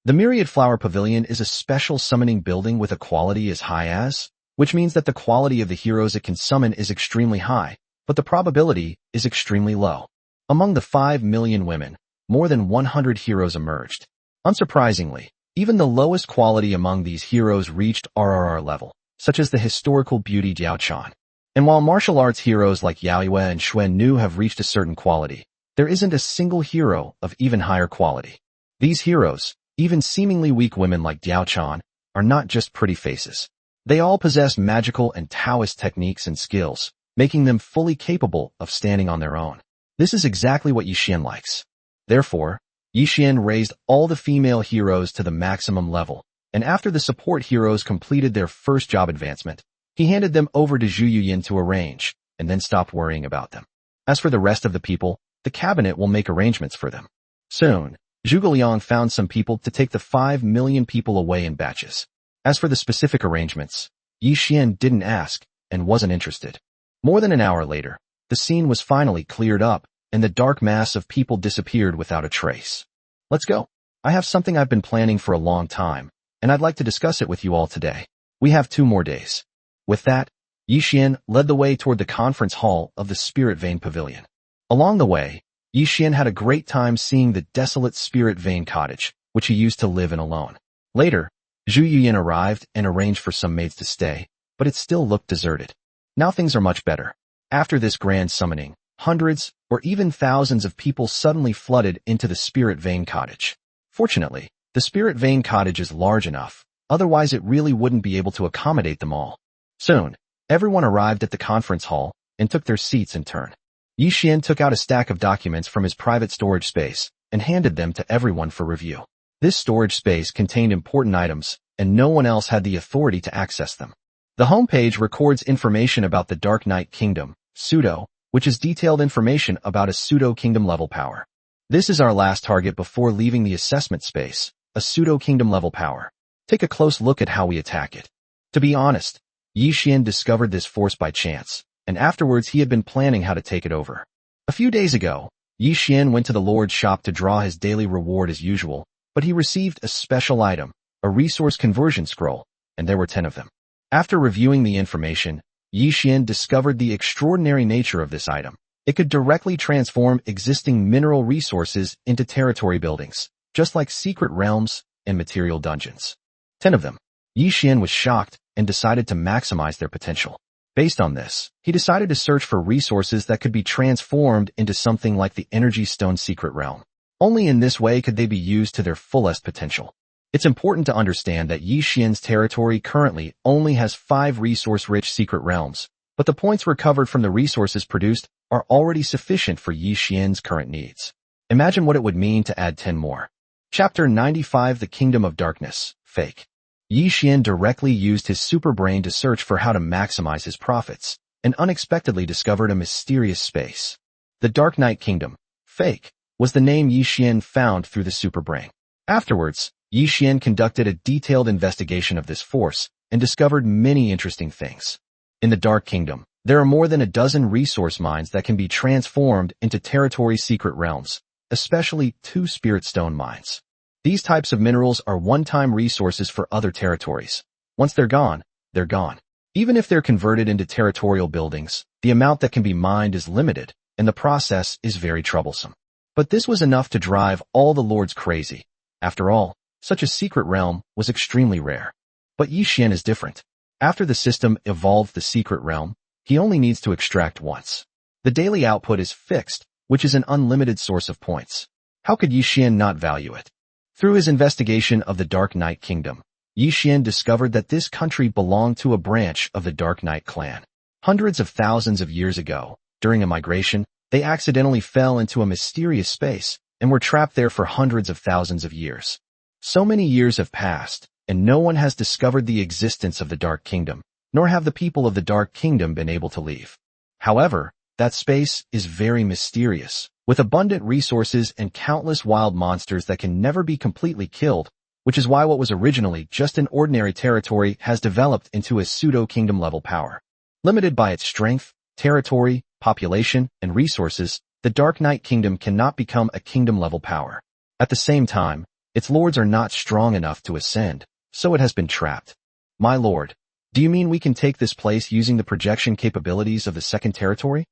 S1: The Myriad Flower Pavilion is a special summoning building with a quality as high as, which means that the quality of the heroes it can summon is extremely high, but the probability is extremely low. Among the 5 million women, more than 100 heroes emerged. Unsurprisingly, even the lowest quality among these heroes reached RRR level, such as the historical beauty Jiao Chan. And while martial arts heroes like Yao Yue and Xuan Nu have reached a certain quality, there isn't a single hero of even higher quality. These heroes, even seemingly weak women like Jiao Chan, are not just pretty faces. They all possess magical and Taoist techniques and skills, making them fully capable of standing on their own. This is exactly what Yi Xian likes. Therefore, Yi Xian raised all the female heroes to the maximum level, and after the support heroes completed their first job advancement, he handed them over to Zhu Yuyin to arrange, and then stopped worrying about them. As for the rest of the people, the cabinet will make arrangements for them. Soon, Zhuge Liang found some people to take the 5 million people away in batches. As for the specific arrangements, Yi Xian didn't ask and wasn't interested. More than an hour later, the scene was finally cleared up, and the dark mass of people disappeared without a trace. Let's go. I have something I've been planning for a long time, and I'd like to discuss it with you all today. We have 2 more days. With that, Yi Xian led the way toward the conference hall of the Spirit Vein Pavilion. Along the way, Yi Xian had a great time seeing the desolate Spirit Vein cottage, which he used to live in alone. Later, Zhu Yuyin arrived and arranged for some maids to stay, but it still looked deserted. Now things are much better. After this grand summoning, hundreds or even thousands of people suddenly flooded into the Spirit Vein cottage. Fortunately, the Spirit Vein cottage is large enough, otherwise it really wouldn't be able to accommodate them all. Soon, everyone arrived at the conference hall and took their seats in turn. Yi Xian took out a stack of documents from his private storage space and handed them to everyone for review. This storage space contained important items, and no one else had the authority to access them. The homepage records information about the Dark Knight Kingdom, Pseudo, which is detailed information about a pseudo-kingdom level power. This is our last target before leaving the assessment space, a pseudo-kingdom level power. Take a close look at how we attack it. To be honest, Yi Xian discovered this force by chance, and afterwards he had been planning how to take it over. A few days ago, Yi Xian went to the Lord's shop to draw his daily reward as usual, but he received a special item, a resource conversion scroll, and there were 10 of them. After reviewing the information, Yi Xian discovered the extraordinary nature of this item. It could directly transform existing mineral resources into territory buildings, just like secret realms and material dungeons. 10 of them. Yi Xian was shocked and decided to maximize their potential. Based on this, he decided to search for resources that could be transformed into something like the Energy Stone Secret Realm. Only in this way could they be used to their fullest potential. It's important to understand that Yi Xian's territory currently only has 5 resource-rich secret realms, but the points recovered from the resources produced are already sufficient for Yi Xian's current needs. Imagine what it would mean to add 10 more. Chapter 95 The Kingdom of Darkness, Fake. Yi Xian directly used his super brain to search for how to maximize his profits, and unexpectedly discovered a mysterious space. The Dark Knight Kingdom, Fake, was the name Yi Xian found through the super brain. Afterwards, Yi Xian conducted a detailed investigation of this force and discovered many interesting things. In the Dark Kingdom, there are more than a dozen resource mines that can be transformed into territory secret realms, especially 2 spirit stone mines. These types of minerals are one-time resources for other territories. Once they're gone, they're gone. Even if they're converted into territorial buildings, the amount that can be mined is limited, and the process is very troublesome. But this was enough to drive all the lords crazy. After all, such a secret realm was extremely rare. But Yi Xian is different. After the system evolved the secret realm, he only needs to extract once. The daily output is fixed, which is an unlimited source of points. How could Yi Xian not value it? Through his investigation of the Dark Knight Kingdom, Yi Xian discovered that this country belonged to a branch of the Dark Knight clan. Hundreds of thousands of years ago, during a migration, they accidentally fell into a mysterious space and were trapped there for hundreds of thousands of years. So many years have passed, and no one has discovered the existence of the Dark Kingdom, nor have the people of the Dark Kingdom been able to leave. However, that space is very mysterious, with abundant resources and countless wild monsters that can never be completely killed, which is why what was originally just an ordinary territory has developed into a pseudo-kingdom level power. Limited by its strength, territory, population, and resources, the Dark Knight Kingdom cannot become a kingdom level power. At the same time, its lords are not strong enough to ascend, so it has been trapped. My lord, do you mean we can take this place using the projection capabilities of the second territory?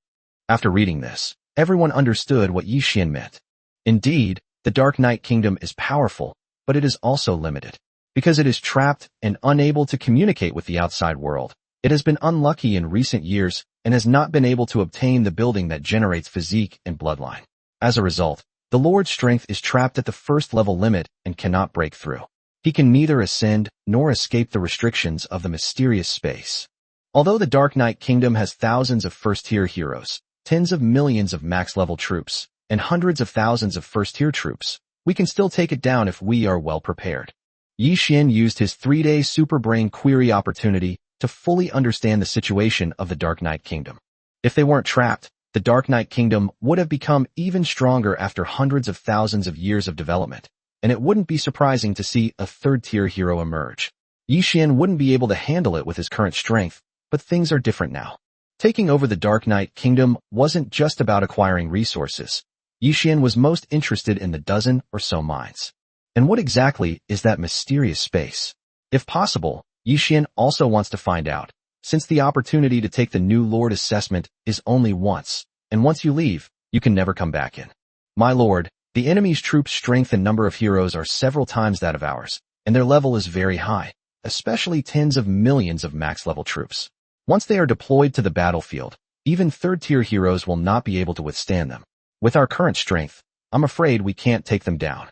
S1: After reading this, everyone understood what Yi Xian meant. Indeed, the Dark Knight Kingdom is powerful, but it is also limited. Because it is trapped and unable to communicate with the outside world, it has been unlucky in recent years and has not been able to obtain the building that generates physique and bloodline. As a result, the Lord's strength is trapped at the first level limit and cannot break through. He can neither ascend nor escape the restrictions of the mysterious space. Although the Dark Knight Kingdom has thousands of first-tier heroes, tens of millions of max-level troops, and hundreds of thousands of first-tier troops, we can still take it down if we are well prepared. Yi Xian used his 3-day super brain query opportunity to fully understand the situation of the Dark Knight Kingdom. If they weren't trapped, the Dark Knight Kingdom would have become even stronger after hundreds of thousands of years of development, and it wouldn't be surprising to see a third-tier hero emerge. Yi Xian wouldn't be able to handle it with his current strength, but things are different now. Taking over the Dark Knight Kingdom wasn't just about acquiring resources. Yi Xian was most interested in the dozen or so mines. And what exactly is that mysterious space? If possible, Yi Xian also wants to find out, since the opportunity to take the new Lord assessment is only once, and once you leave, you can never come back in. My lord, the enemy's troops' strength and number of heroes are several times that of ours, and their level is very high, especially tens of millions of max-level troops. Once they are deployed to the battlefield, even third-tier heroes will not be able to withstand them. With our current strength, I'm afraid we can't take them down.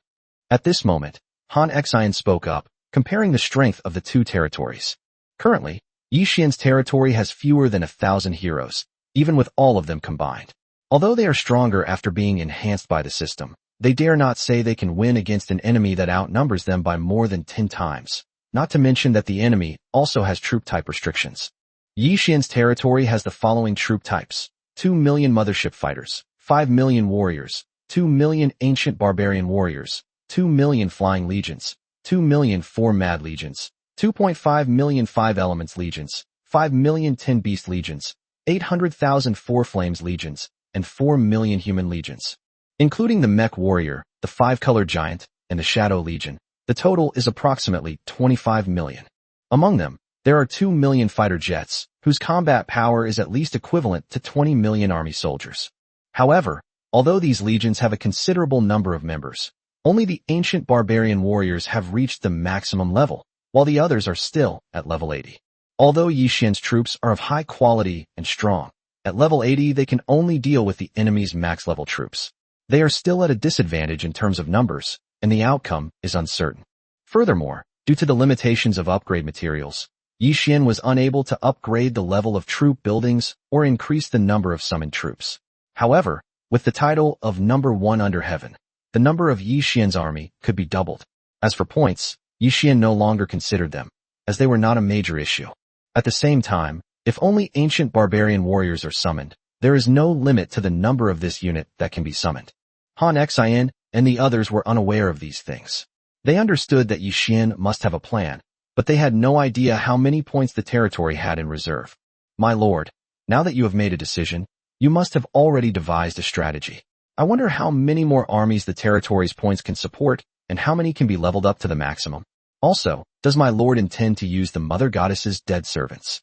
S1: At this moment, Han Xian spoke up, comparing the strength of the 2 territories. Currently, Yi Xian's territory has fewer than 1,000 heroes, even with all of them combined. Although they are stronger after being enhanced by the system, they dare not say they can win against an enemy that outnumbers them by more than 10 times, not to mention that the enemy also has troop type restrictions. Yi Xian's territory has the following troop types: 2 million mothership fighters, 5 million warriors, 2 million ancient barbarian warriors, 2 million flying legions, 2 million 4 mad legions, 2.5 million 5 elements legions, 5 million 10 beast legions, 800,000 4 flames legions, and 4 million human legions. Including the mech warrior, the 5-color giant, and the shadow legion, the total is approximately 25 million. Among them, there are 2 million fighter jets, whose combat power is at least equivalent to 20 million army soldiers. However, although these legions have a considerable number of members, only the ancient barbarian warriors have reached the maximum level, while the others are still at level 80. Although Yi Xian's troops are of high quality and strong, at level 80 they can only deal with the enemy's max-level troops. They are still at a disadvantage in terms of numbers, and the outcome is uncertain. Furthermore, due to the limitations of upgrade materials, Yi Xian was unable to upgrade the level of troop buildings or increase the number of summoned troops. However, with the title of number 1 under heaven, the number of Yi Xian's army could be doubled. As for points, Yi Xian no longer considered them, as they were not a major issue. At the same time, if only ancient barbarian warriors are summoned, there is no limit to the number of this unit that can be summoned. Han Xian and the others were unaware of these things. They understood that Yi Xian must have a plan, but they had no idea how many points the territory had in reserve. My lord, now that you have made a decision, you must have already devised a strategy. I wonder how many more armies the territory's points can support, and how many can be leveled up to the maximum. Also, does my lord intend to use the mother goddess's dead servants?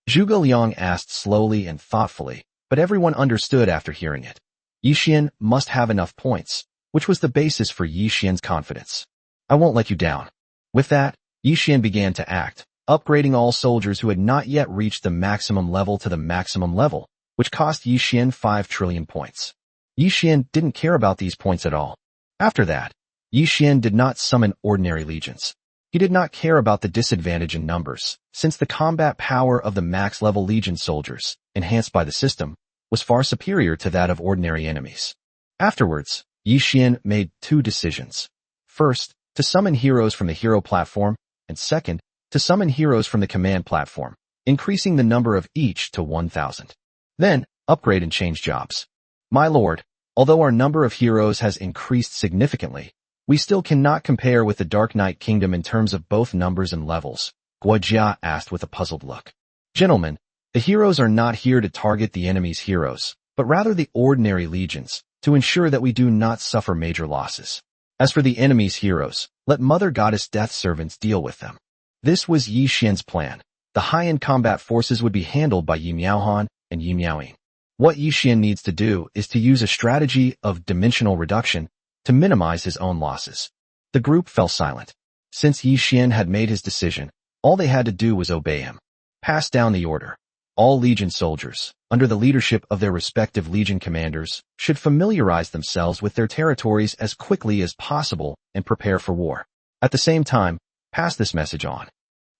S1: Zhuge Liang asked slowly and thoughtfully, but everyone understood after hearing it. Yi Xian must have enough points, which was the basis for Yi Xian's confidence. I won't let you down. With that, Yi Xian began to act, upgrading all soldiers who had not yet reached the maximum level to the maximum level, which cost Yi Xian 5 trillion points. Yi Xian didn't care about these points at all. After that, Yi Xian did not summon ordinary legions. He did not care about the disadvantage in numbers, since the combat power of the max-level legion soldiers, enhanced by the system, was far superior to that of ordinary enemies. Afterwards, Yi Xian made 2 decisions. First, to summon heroes from the hero platform, and second, to summon heroes from the command platform, increasing the number of each to 1,000. Then, upgrade and change jobs. My lord, although our number of heroes has increased significantly, we still cannot compare with the Dark Knight Kingdom in terms of both numbers and levels, Guo Jia asked with a puzzled look. Gentlemen, the heroes are not here to target the enemy's heroes, but rather the ordinary legions, to ensure that we do not suffer major losses. As for the enemy's heroes, let Mother Goddess Death Servants deal with them. This was Yi Xian's plan. The high-end combat forces would be handled by Yi Miaohan and Yi Miaoying. What Yi Xian needs to do is to use a strategy of dimensional reduction to minimize his own losses. The group fell silent. Since Yi Xian had made his decision, all they had to do was obey him. Pass down the order. All legion soldiers, under the leadership of their respective legion commanders, should familiarize themselves with their territories as quickly as possible and prepare for war. At the same time, pass this message on.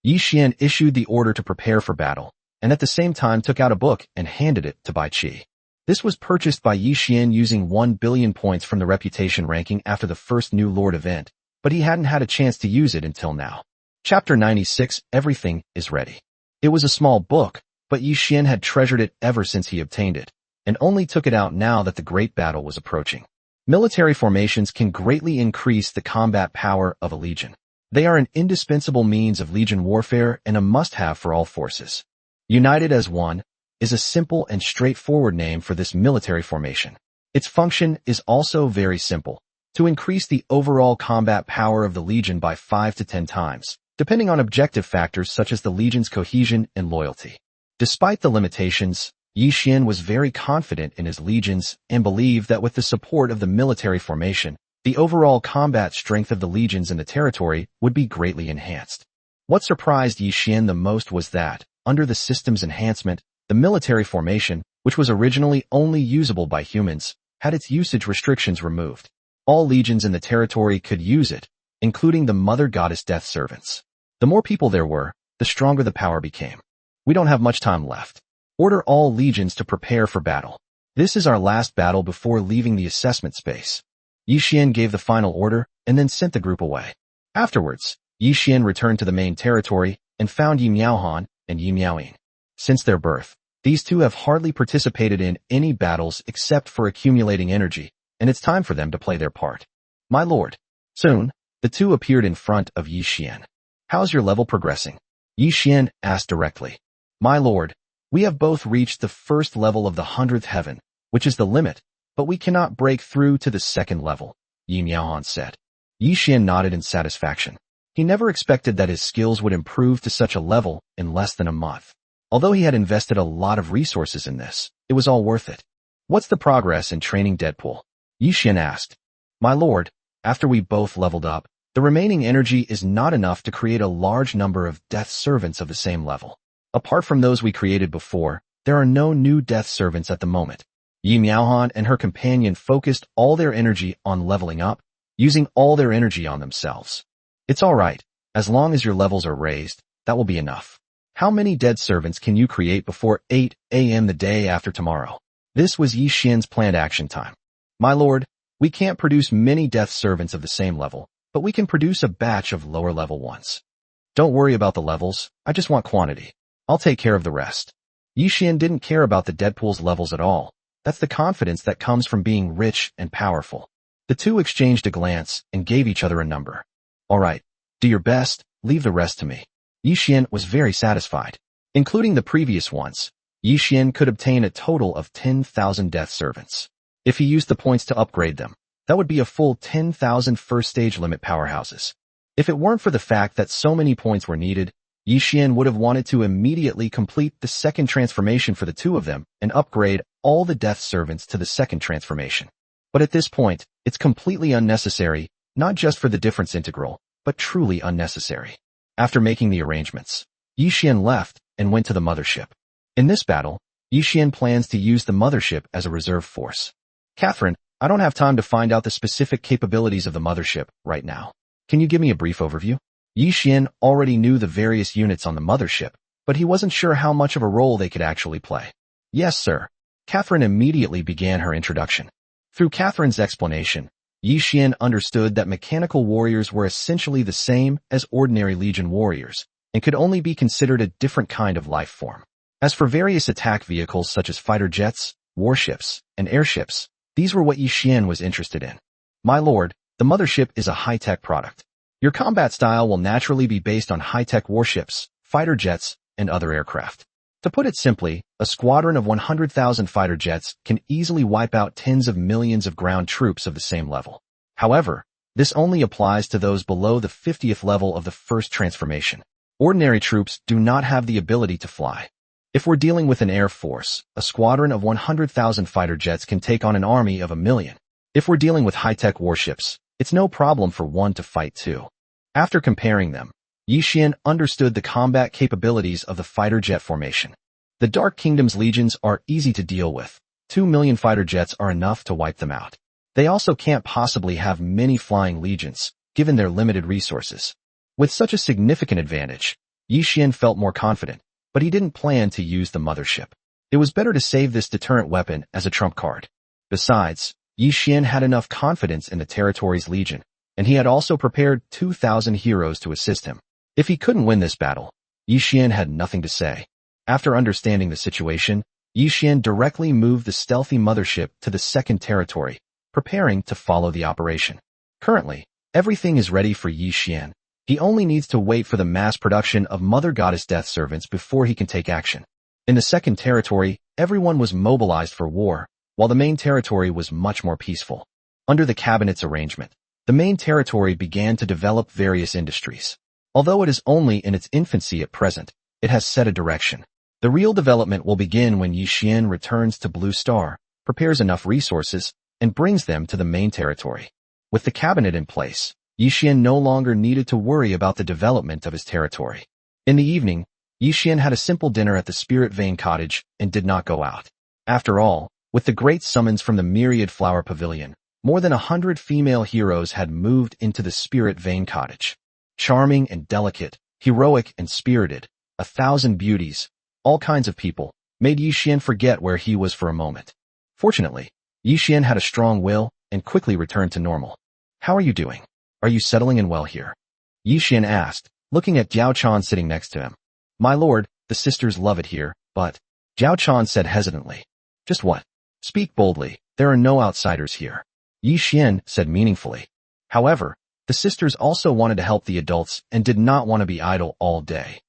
S1: Yi Xian issued the order to prepare for battle, and at the same time took out a book and handed it to Bai Qi. This was purchased by Yi Xian using 1 billion points from the reputation ranking after the first New Lord event, but he hadn't had a chance to use it until now. Chapter 96, Everything is Ready. It was a small book, but Yi Xian had treasured it ever since he obtained it, and only took it out now that the great battle was approaching. Military formations can greatly increase the combat power of a legion. They are an indispensable means of legion warfare and a must-have for all forces. United as one is a simple and straightforward name for this military formation. Its function is also very simple, to increase the overall combat power of the legion by 5 to 10 times, depending on objective factors such as the legion's cohesion and loyalty. Despite the limitations, Yi Xian was very confident in his legions and believed that with the support of the military formation, the overall combat strength of the legions in the territory would be greatly enhanced. What surprised Yi Xian the most was that, under the system's enhancement, the military formation, which was originally only usable by humans, had its usage restrictions removed. All legions in the territory could use it, including the Mother Goddess Death Servants. The more people there were, the stronger the power became. We don't have much time left. Order all legions to prepare for battle. This is our last battle before leaving the assessment space. Yi Xian gave the final order and then sent the group away. Afterwards, Yi Xian returned to the main territory and found Yi Miaohan and Yi Miaoying. Since their birth, these two have hardly participated in any battles except for accumulating energy, and it's time for them to play their part. My lord. Soon, the two appeared in front of Yi Xian. How's your level progressing? Yi Xian asked directly. My lord, we have both reached the first level of the 100th heaven, which is the limit, but we cannot break through to the second level, Yi Miaohan said. Yi Xian nodded in satisfaction. He never expected that his skills would improve to such a level in less than a month. Although he had invested a lot of resources in this, it was all worth it. What's the progress in training Deadpool? Yi Xian asked. My lord, after we both leveled up, the remaining energy is not enough to create a large number of death servants of the same level. Apart from those we created before, there are no new death servants at the moment. Yi Miaohan and her companion focused all their energy on leveling up, using all their energy on themselves. It's all right. As long as your levels are raised, that will be enough. How many dead servants can you create before 8 a.m. the day after tomorrow? This was Yi Xian's planned action time. My lord, We can't produce many death servants of the same level, but we can produce a batch of lower level ones. Don't worry about the levels, I just want quantity. I'll take care of the rest. Yi Xian didn't care about the Deadpool's levels at all. That's the confidence that comes from being rich and powerful. The two exchanged a glance and gave each other a number. All right, do your best, leave the rest to me. Yi Xian was very satisfied. Including the previous ones, Yi Xian could obtain a total of 10,000 death servants. If he used the points to upgrade them, that would be a full 10,000 first stage limit powerhouses. If it weren't for the fact that so many points were needed, Yi Xian would have wanted to immediately complete the second transformation for the two of them and upgrade all the death servants to the second transformation. But at this point, it's completely unnecessary, not just for the difference integral, but truly unnecessary. After making the arrangements, Yi Xian left and went to the mothership. In this battle, Yi Xian plans to use the mothership as a reserve force. Catherine, I don't have time to find out the specific capabilities of the mothership right now. Can you give me a brief overview? Yi Xian already knew the various units on the mothership, but he wasn't sure how much of a role they could actually play. Yes, sir. Catherine immediately began her introduction. Through Catherine's explanation, Yi Xian understood that mechanical warriors were essentially the same as ordinary Legion warriors, and could only be considered a different kind of life form. As for various attack vehicles such as fighter jets, warships, and airships, these were what Yi Xian was interested in. My lord, the mothership is a high-tech product. Your combat style will naturally be based on high-tech warships, fighter jets, and other aircraft. To put it simply, a squadron of 100,000 fighter jets can easily wipe out tens of millions of ground troops of the same level. However, this only applies to those below the 50th level of the first transformation. Ordinary troops do not have the ability to fly. If we're dealing with an air force, a squadron of 100,000 fighter jets can take on an army of 1,000,000. If we're dealing with high-tech warships, it's no problem for one to fight two. After comparing them, Yi Xian understood the combat capabilities of the fighter jet formation. The Dark Kingdom's legions are easy to deal with. 2 million fighter jets are enough to wipe them out. They also can't possibly have many flying legions, given their limited resources. With such a significant advantage, Yi Xian felt more confident, but he didn't plan to use the mothership. It was better to save this deterrent weapon as a trump card. Besides, Yi Xian had enough confidence in the territory's legion, and he had also prepared 2,000 heroes to assist him. If he couldn't win this battle, Yi Xian had nothing to say. After understanding the situation, Yi Xian directly moved the stealthy mothership to the second territory, preparing to follow the operation. Currently, everything is ready for Yi Xian. He only needs to wait for the mass production of Mother Goddess Death Servants before he can take action. In the second territory, everyone was mobilized for war, while the main territory was much more peaceful. Under the cabinet's arrangement, the main territory began to develop various industries. Although it is only in its infancy at present, it has set a direction. The real development will begin when Yi Xian returns to Blue Star, prepares enough resources, and brings them to the main territory. With the cabinet in place, Yi Xian no longer needed to worry about the development of his territory. In the evening, Yi Xian had a simple dinner at the Spirit Vein Cottage and did not go out. After all, with the great summons from the Myriad Flower Pavilion, more than 100 female heroes had moved into the Spirit Vein Cottage. Charming and delicate, heroic and spirited, 1,000 beauties, all kinds of people, made Yi Xian forget where he was for a moment. Fortunately, Yi Xian had a strong will and quickly returned to normal. How are you doing? Are you settling in well here? Yi Xian asked, looking at Jiao Chan sitting next to him. My lord, the sisters love it here, but... Jiao Chan said hesitantly. Just what? Speak boldly, there are no outsiders here. Yi Xian said meaningfully. However, the sisters also wanted to help the adults and did not want to be idle all day.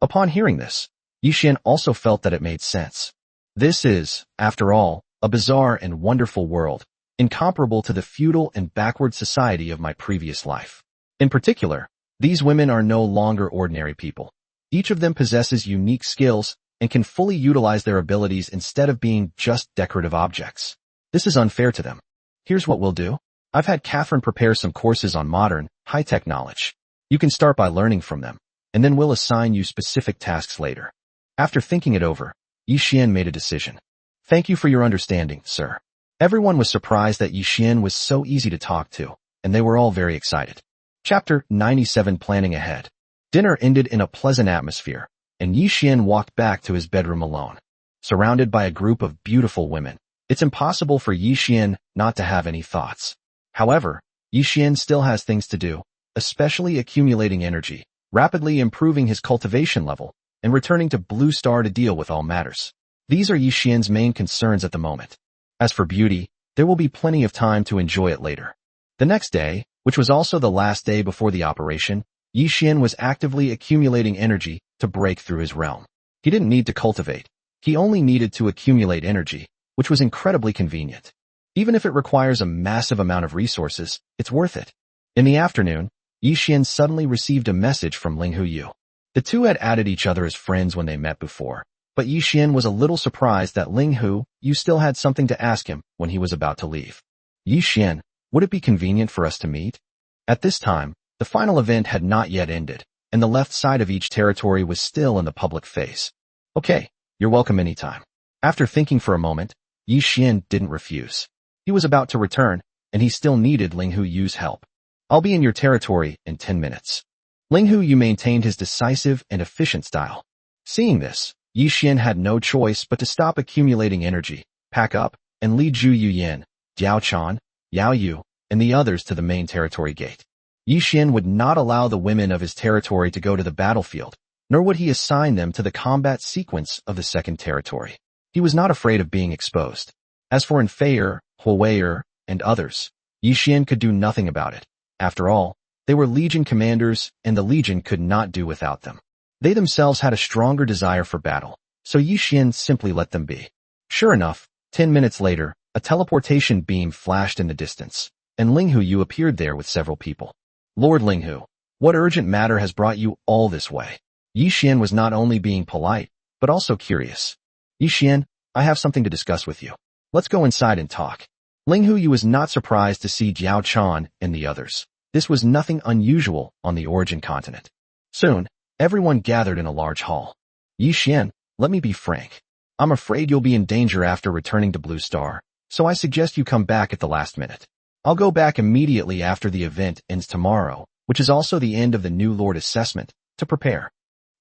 S1: Upon hearing this, Yi Xian also felt that it made sense. This is, after all, a bizarre and wonderful world, incomparable to the feudal and backward society of my previous life. In particular, these women are no longer ordinary people. Each of them possesses unique skills and can fully utilize their abilities instead of being just decorative objects. This is unfair to them. Here's what we'll do. I've had Catherine prepare some courses on modern, high-tech knowledge. You can start by learning from them, and then we'll assign you specific tasks later. After thinking it over, Yi Xian made a decision. Thank you for your understanding, sir. Everyone was surprised that Yi Xian was so easy to talk to, and they were all very excited. Chapter 97 Planning Ahead. Dinner ended in a pleasant atmosphere, and Yi Xian walked back to his bedroom alone. Surrounded by a group of beautiful women, it's impossible for Yi Xian not to have any thoughts. However, Yi Xian still has things to do, especially accumulating energy, rapidly improving his cultivation level, and returning to Blue Star to deal with all matters. These are Yi Xian's main concerns at the moment. As for beauty, there will be plenty of time to enjoy it later. The next day, which was also the last day before the operation, Yi Xian was actively accumulating energy to break through his realm. He didn't need to cultivate. He only needed to accumulate energy, which was incredibly convenient. Even if it requires a massive amount of resources, it's worth it. In the afternoon, Yi Xian suddenly received a message from Ling Huyu. The two had added each other as friends when they met before, but Yi Xian was a little surprised that Ling Huyu still had something to ask him when he was about to leave. Yi Xian, would it be convenient for us to meet? At this time, the final event had not yet ended, and the left side of each territory was still in the public face. Okay, you're welcome anytime. After thinking for a moment, Yi Xian didn't refuse. He was about to return, and he still needed Ling Huyu's help. I'll be in your territory in 10 minutes. Ling Huyu maintained his decisive and efficient style. Seeing this, Yi Xian had no choice but to stop accumulating energy, pack up, and lead Zhu Yuyan, Jiao Chan, Yao Yu, and the others to the main territory gate. Yi Xian would not allow the women of his territory to go to the battlefield, nor would he assign them to the combat sequence of the second territory. He was not afraid of being exposed. As for Enfayer, Huoweyer, and others, Yi Xian could do nothing about it. After all, they were Legion commanders, and the Legion could not do without them. They themselves had a stronger desire for battle, so Yi Xian simply let them be. Sure enough, 10 minutes later, a teleportation beam flashed in the distance, and Ling Huyu appeared there with several people. Lord Ling Hu, what urgent matter has brought you all this way? Yi Xian was not only being polite, but also curious. Yi Xian, I have something to discuss with you. Let's go inside and talk. Ling Huyu was not surprised to see Jiao Chan and the others. This was nothing unusual on the Origin continent. Soon, everyone gathered in a large hall. Yi Xian, let me be frank. I'm afraid you'll be in danger after returning to Blue Star, so I suggest you come back at the last minute. I'll go back immediately after the event ends tomorrow, which is also the end of the new Lord assessment, to prepare.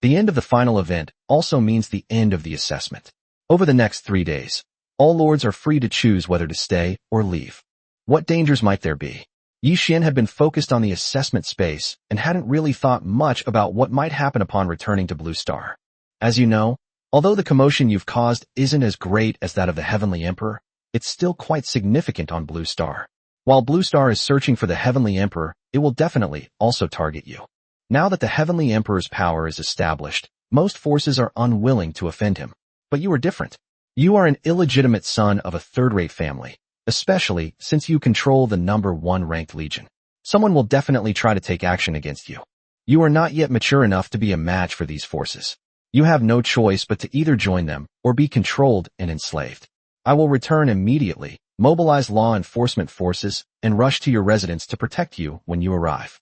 S1: The end of the final event also means the end of the assessment. Over the next 3 days, all lords are free to choose whether to stay or leave. What dangers might there be? Yi Xian had been focused on the assessment space and hadn't really thought much about what might happen upon returning to Blue Star. As you know, although the commotion you've caused isn't as great as that of the Heavenly Emperor, it's still quite significant on Blue Star. While Blue Star is searching for the Heavenly Emperor, it will definitely also target you. Now that the Heavenly Emperor's power is established, most forces are unwilling to offend him. But you are different. You are an illegitimate son of a third-rate family, especially since you control the number 1 ranked legion. Someone will definitely try to take action against you. You are not yet mature enough to be a match for these forces. You have no choice but to either join them or be controlled and enslaved. I will return immediately, mobilize law enforcement forces, and rush to your residence to protect you when you arrive.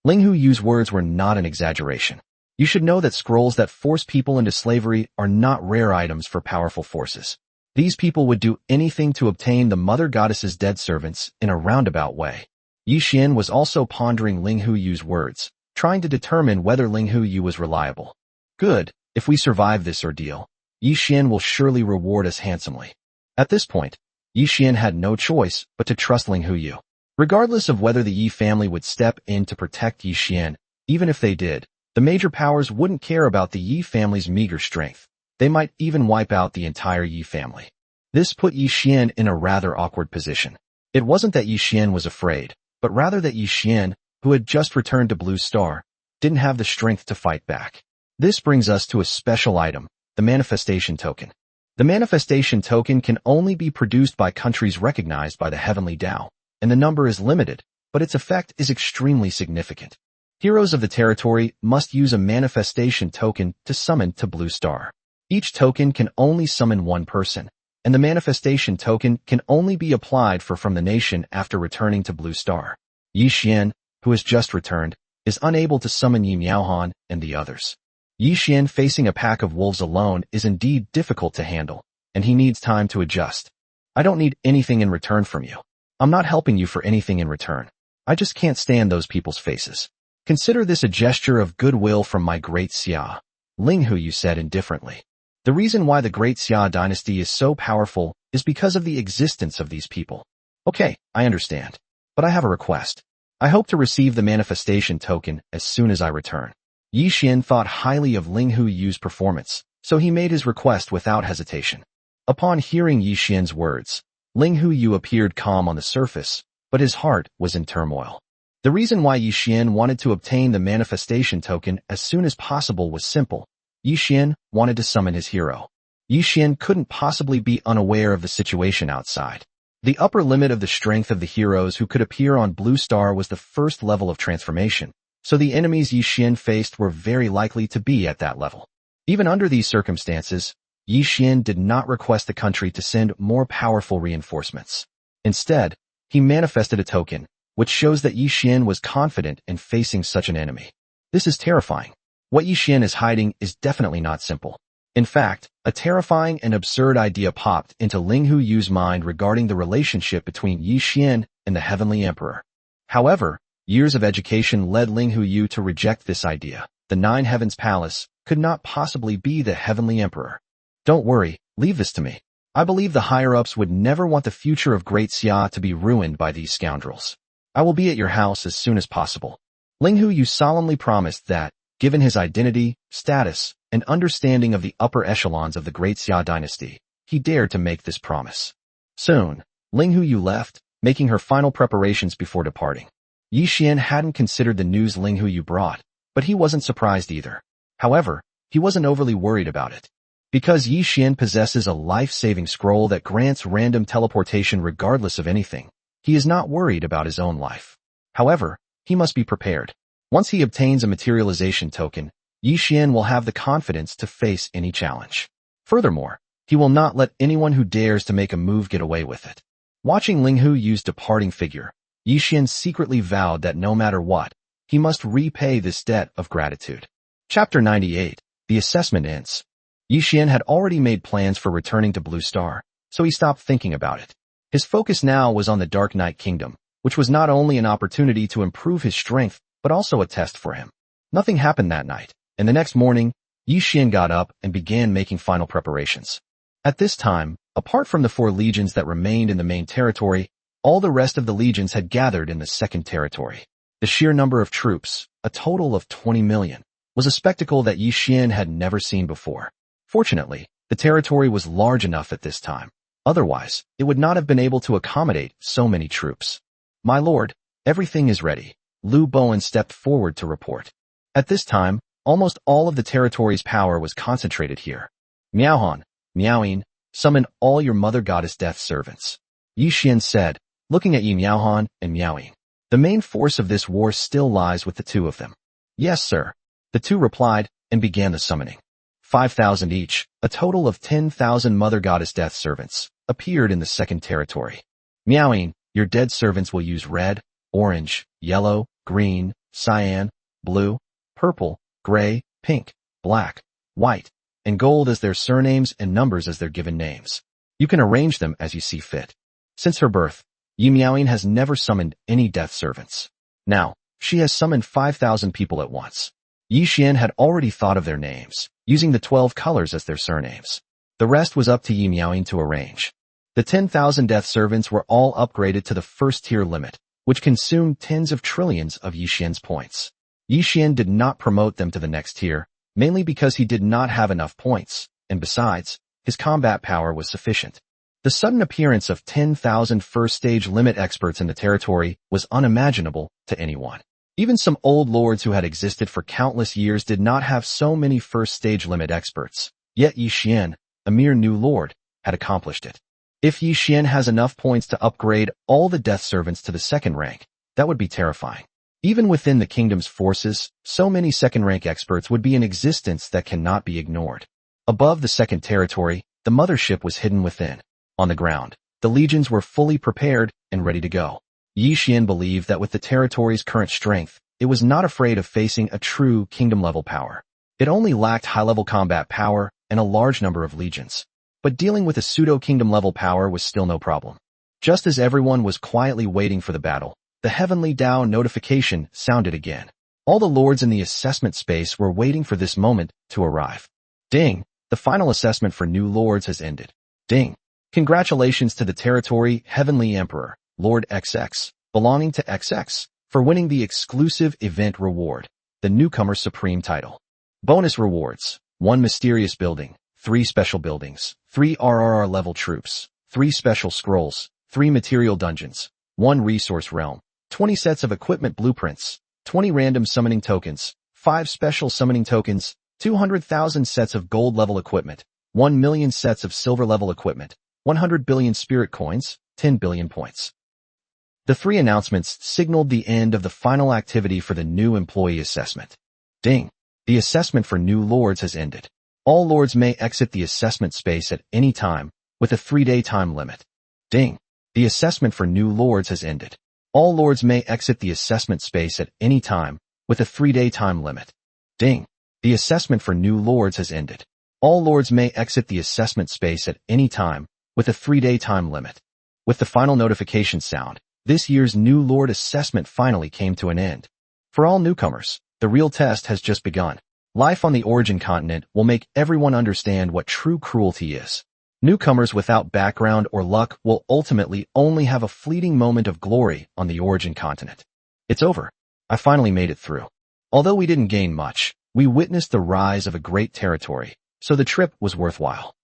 S1: Ling Huyu's words were not an exaggeration. You should know that scrolls that force people into slavery are not rare items for powerful forces. These people would do anything to obtain the Mother Goddess's dead servants in a roundabout way. Yi Xian was also pondering Ling Huyu's words, trying to determine whether Ling Huyu was reliable. Good, if we survive this ordeal, Yi Xian will surely reward us handsomely. At this point, Yi Xian had no choice but to trust Ling Huyu. Regardless of whether the Yi family would step in to protect Yi Xian, even if they did, the major powers wouldn't care about the Yi family's meager strength. They might even wipe out the entire Yi family. This put Yi Xian in a rather awkward position. It wasn't that Yi Xian was afraid, but rather that Yi Xian, who had just returned to Blue Star, didn't have the strength to fight back. This brings us to a special item, the manifestation token. The manifestation token can only be produced by countries recognized by the Heavenly Tao, and the number is limited, but its effect is extremely significant. Heroes of the territory must use a manifestation token to summon to Blue Star. Each token can only summon one person, and the manifestation token can only be applied from the nation after returning to Blue Star. Yi Xian, who has just returned, is unable to summon Yi Miaohan and the others. Yi Xian facing a pack of wolves alone is indeed difficult to handle, and he needs time to adjust. I don't need anything in return from you. I'm not helping you for anything in return. I just can't stand those people's faces. Consider this a gesture of goodwill from my great Xia. Ling Huyu said indifferently. The reason why the great Xia dynasty is so powerful is because of the existence of these people. Okay, I understand. But I have a request. I hope to receive the manifestation token as soon as I return. Yi Xian thought highly of Ling Hu Yu's performance, so he made his request without hesitation. Upon hearing Yi Xian's words, Ling Hu Yu appeared calm on the surface, but his heart was in turmoil. The reason why Yi Xian wanted to obtain the manifestation token as soon as possible was simple. Yi Xian wanted to summon his hero. Yi Xian couldn't possibly be unaware of the situation outside. The upper limit of the strength of the heroes who could appear on Blue Star was the first level of transformation, so the enemies Yi Xian faced were very likely to be at that level. Even under these circumstances, Yi Xian did not request the country to send more powerful reinforcements. Instead, he manifested a token, which shows that Yi Xian was confident in facing such an enemy. This is terrifying. What Yi Xian is hiding is definitely not simple. In fact, a terrifying and absurd idea popped into Ling Hu Yu's mind regarding the relationship between Yi Xian and the Heavenly Emperor. However, years of education led Ling Hu Yu to reject this idea. The Nine Heavens Palace could not possibly be the Heavenly Emperor. Don't worry, leave this to me. I believe the higher-ups would never want the future of Great Xia to be ruined by these scoundrels. I will be at your house as soon as possible. Ling Hu Yu solemnly promised that, given his identity, status, and understanding of the upper echelons of the Great Xia dynasty, he dared to make this promise. Soon, Ling Hu Yu left, making her final preparations before departing. Yi Xian hadn't considered the news Ling Hu Yu brought, but he wasn't surprised either. However, he wasn't overly worried about it. Because Yi Xian possesses a life-saving scroll that grants random teleportation regardless of anything, he is not worried about his own life. However, he must be prepared. Once he obtains a materialization token, Yi Xian will have the confidence to face any challenge. Furthermore, he will not let anyone who dares to make a move get away with it. Watching Ling Hu Yu's departing figure, Yi Xian secretly vowed that no matter what, he must repay this debt of gratitude. Chapter 98. The assessment ends. Yi Xian had already made plans for returning to Blue Star, so he stopped thinking about it. His focus now was on the Dark Knight Kingdom, which was not only an opportunity to improve his strength, but also a test for him. Nothing happened that night, and the next morning, Yi Xian got up and began making final preparations. At this time, apart from the 4 legions that remained in the main territory, all the rest of the legions had gathered in the second territory. The sheer number of troops, a total of 20 million, was a spectacle that Yi Xian had never seen before. Fortunately, the territory was large enough at this time. Otherwise, it would not have been able to accommodate so many troops. My lord, everything is ready. Lu Bowen stepped forward to report. At this time, almost all of the territory's power was concentrated here. Miaohan, Miaoyin, summon all your mother goddess death servants. Yi Xian said, looking at Yi Miaohan and Miaoyin. The main force of this war still lies with the 2 of them. Yes, sir. The 2 replied and began the summoning. 5,000 each, a total of 10,000 mother goddess death servants, appeared in the second territory. Miaoyin, your dead servants will use red, orange, yellow, green, cyan, blue, purple, gray, pink, black, white, and gold as their surnames and numbers as their given names. You can arrange them as you see fit. Since her birth, Yi Miaoyin has never summoned any death servants. Now, she has summoned 5,000 people at once. Yi Xian had already thought of their names, using the 12 colors as their surnames. The rest was up to Yi Miaoyin to arrange. The 10,000 death servants were all upgraded to the first tier limit, which consumed tens of trillions of Yi Xian's points. Yi Xian did not promote them to the next tier, mainly because he did not have enough points, and besides, his combat power was sufficient. The sudden appearance of 10,000 first-stage limit experts in the territory was unimaginable to anyone. Even some old lords who had existed for countless years did not have so many first-stage limit experts. Yet Yi Xian, a mere new lord, had accomplished it. If Yi Xian has enough points to upgrade all the death servants to the second rank, that would be terrifying. Even within the kingdom's forces, so many second-rank experts would be in existence that cannot be ignored. Above the second territory, the mothership was hidden within. On the ground, the legions were fully prepared and ready to go. Yi Xian believed that with the territory's current strength, it was not afraid of facing a true kingdom-level power. It only lacked high-level combat power and a large number of legions. But dealing with a pseudo-kingdom-level power was still no problem. Just as everyone was quietly waiting for the battle, the Heavenly Dao notification sounded again. All the lords in the assessment space were waiting for this moment to arrive. Ding! The final assessment for new lords has ended. Ding! Congratulations to the territory Heavenly Emperor, Lord XX. belonging to XX, for winning the exclusive event reward, the Newcomer Supreme title. Bonus rewards: 1 mysterious building, 3 special buildings, 3 RRR level troops, 3 special scrolls, 3 material dungeons, 1 resource realm, 20 sets of equipment blueprints, 20 random summoning tokens, 5 special summoning tokens, 200,000 sets of gold level equipment, 1 million sets of silver level equipment, 100 billion spirit coins, 10 billion points. The 3 announcements signaled the end of the final activity for the new employee assessment. Ding! The assessment for new lords has ended. All lords may exit the assessment space at any time, with a 3-day time limit. Ding! The assessment for new lords has ended. All lords may exit the assessment space at any time, with a 3-day time limit. Ding! The assessment for new lords has ended. All lords may exit the assessment space at any time, with a 3-day time limit. With the final notification sound, this year's new lord assessment finally came to an end. For all newcomers, the real test has just begun. Life on the Origin continent will make everyone understand what true cruelty is. Newcomers without background or luck will ultimately only have a fleeting moment of glory on the Origin continent. It's over. I finally made it through. Although we didn't gain much, we witnessed the rise of a great territory, so the trip was worthwhile.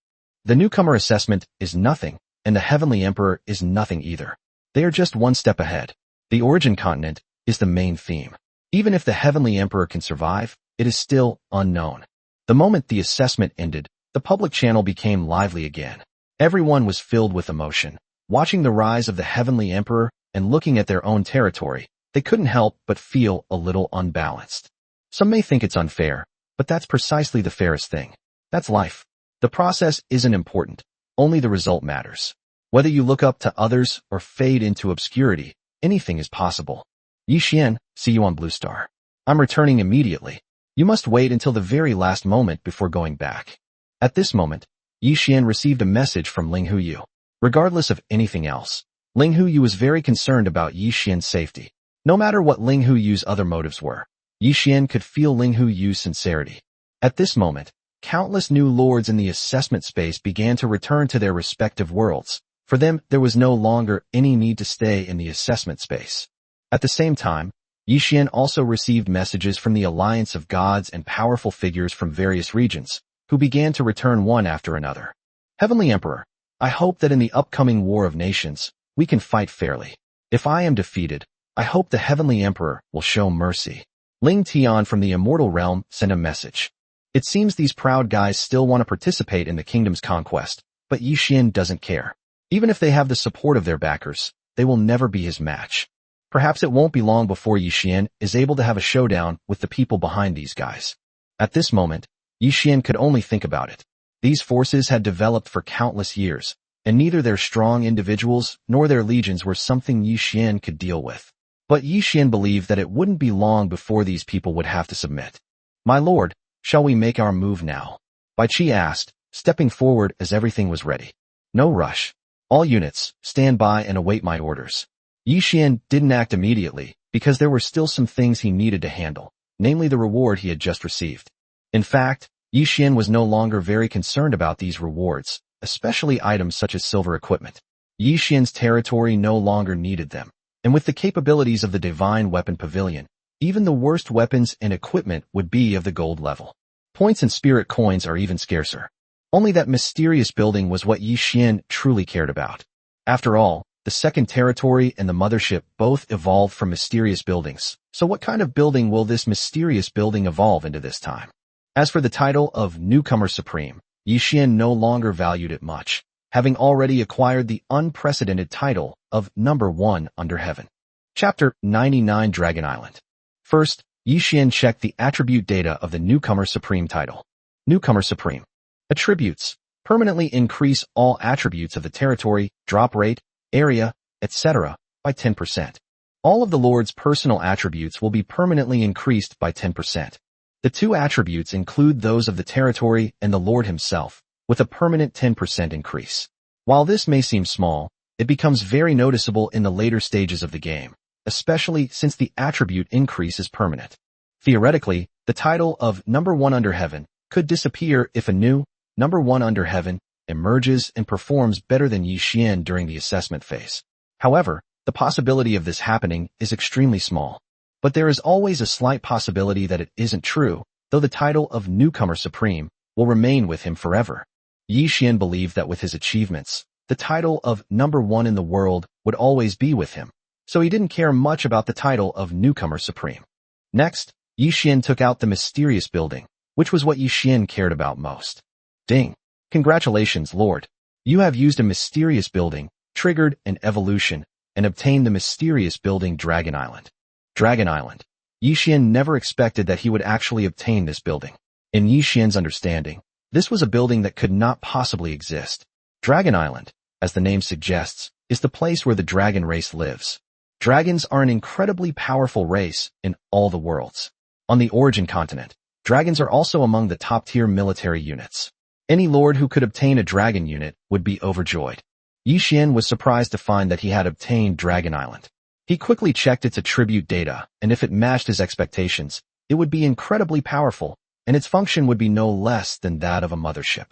S1: The newcomer assessment is nothing, and the Heavenly Emperor is nothing either. They are just one step ahead. The Origin continent is the main theme. Even if the Heavenly Emperor can survive, it is still unknown. The moment the assessment ended, the public channel became lively again. Everyone was filled with emotion. Watching the rise of the Heavenly Emperor and looking at their own territory, they couldn't help but feel a little unbalanced. Some may think it's unfair, but that's precisely the fairest thing. That's life. The process isn't important. Only the result matters. Whether you look up to others or fade into obscurity, anything is possible. Yi Xian, see you on Blue Star. I'm returning immediately. You must wait until the very last moment before going back. At this moment, Yi Xian received a message from Ling Huyu. Regardless of anything else, Ling Huyu was very concerned about Yi Xian's safety. No matter what Ling Huyu's other motives were, Yi Xian could feel Ling Huyu's sincerity. At this moment, countless new lords in the assessment space began to return to their respective worlds. For them, there was no longer any need to stay in the assessment space. At the same time, Yi Xian also received messages from the alliance of gods and powerful figures from various regions, who began to return one after another. Heavenly Emperor, I hope that in the upcoming War of Nations, we can fight fairly. If I am defeated, I hope the Heavenly Emperor will show mercy. Ling Tian from the Immortal Realm sent a message. It seems these proud guys still want to participate in the kingdom's conquest, but Yi Xian doesn't care. Even if they have the support of their backers, they will never be his match. Perhaps it won't be long before Yi Xian is able to have a showdown with the people behind these guys. At this moment, Yi Xian could only think about it. These forces had developed for countless years, and neither their strong individuals nor their legions were something Yi Xian could deal with. But Yi Xian believed that it wouldn't be long before these people would have to submit. My lord, shall we make our move now? Bai Qi asked, stepping forward as everything was ready. No rush. All units, stand by and await my orders. Yi Xian didn't act immediately, because there were still some things he needed to handle, namely the reward he had just received. In fact, Yi Xian was no longer very concerned about these rewards, especially items such as silver equipment. Yi Xian's territory no longer needed them, and with the capabilities of the Divine Weapon Pavilion, even the worst weapons and equipment would be of the gold level. Points and spirit coins are even scarcer. Only that mysterious building was what Yi Xian truly cared about. After all, the second territory and the mothership both evolved from mysterious buildings, so what kind of building will this mysterious building evolve into this time? As for the title of Newcomer Supreme, Yi Xian no longer valued it much, having already acquired the unprecedented title of Number 1 under heaven. Chapter 99 Dragon Island. First, Yi Xian checked the attribute data of the Newcomer Supreme title. Newcomer Supreme. Attributes. Permanently increase all attributes of the territory, drop rate, area, etc. by 10%. All of the Lord's personal attributes will be permanently increased by 10%. The 2 attributes include those of the territory and the Lord himself, with a permanent 10% increase. While this may seem small, it becomes very noticeable in the later stages of the game, especially since the attribute increase is permanent. Theoretically, the title of Number 1 under heaven could disappear if a new Number 1 under heaven emerges and performs better than Yi Xian during the assessment phase. However, The possibility of this happening is extremely small. But there is always a slight possibility that it isn't true, though the title of Newcomer Supreme will remain with him forever. Yi Xian believed that with his achievements, the title of number one in the world would always be with him, so he didn't care much about the title of Newcomer Supreme. Next, Yi Xian took out the mysterious building, which was what Yi Xian cared about most. Ding! Congratulations, Lord. You have used a mysterious building, triggered an evolution, and obtained the mysterious building Dragon Island. Dragon Island. Yi Xian never expected that he would actually obtain this building. In Yi Xian's understanding, this was a building that could not possibly exist. Dragon Island, as the name suggests, is the place where the dragon race lives. Dragons are an incredibly powerful race in all the worlds. On the origin continent, dragons are also among the top-tier military units. Any lord who could obtain a dragon unit would be overjoyed. Yi Xian was surprised to find that he had obtained Dragon Island. He quickly checked its attribute data, and if it matched his expectations, it would be incredibly powerful, and its function would be no less than that of a mothership.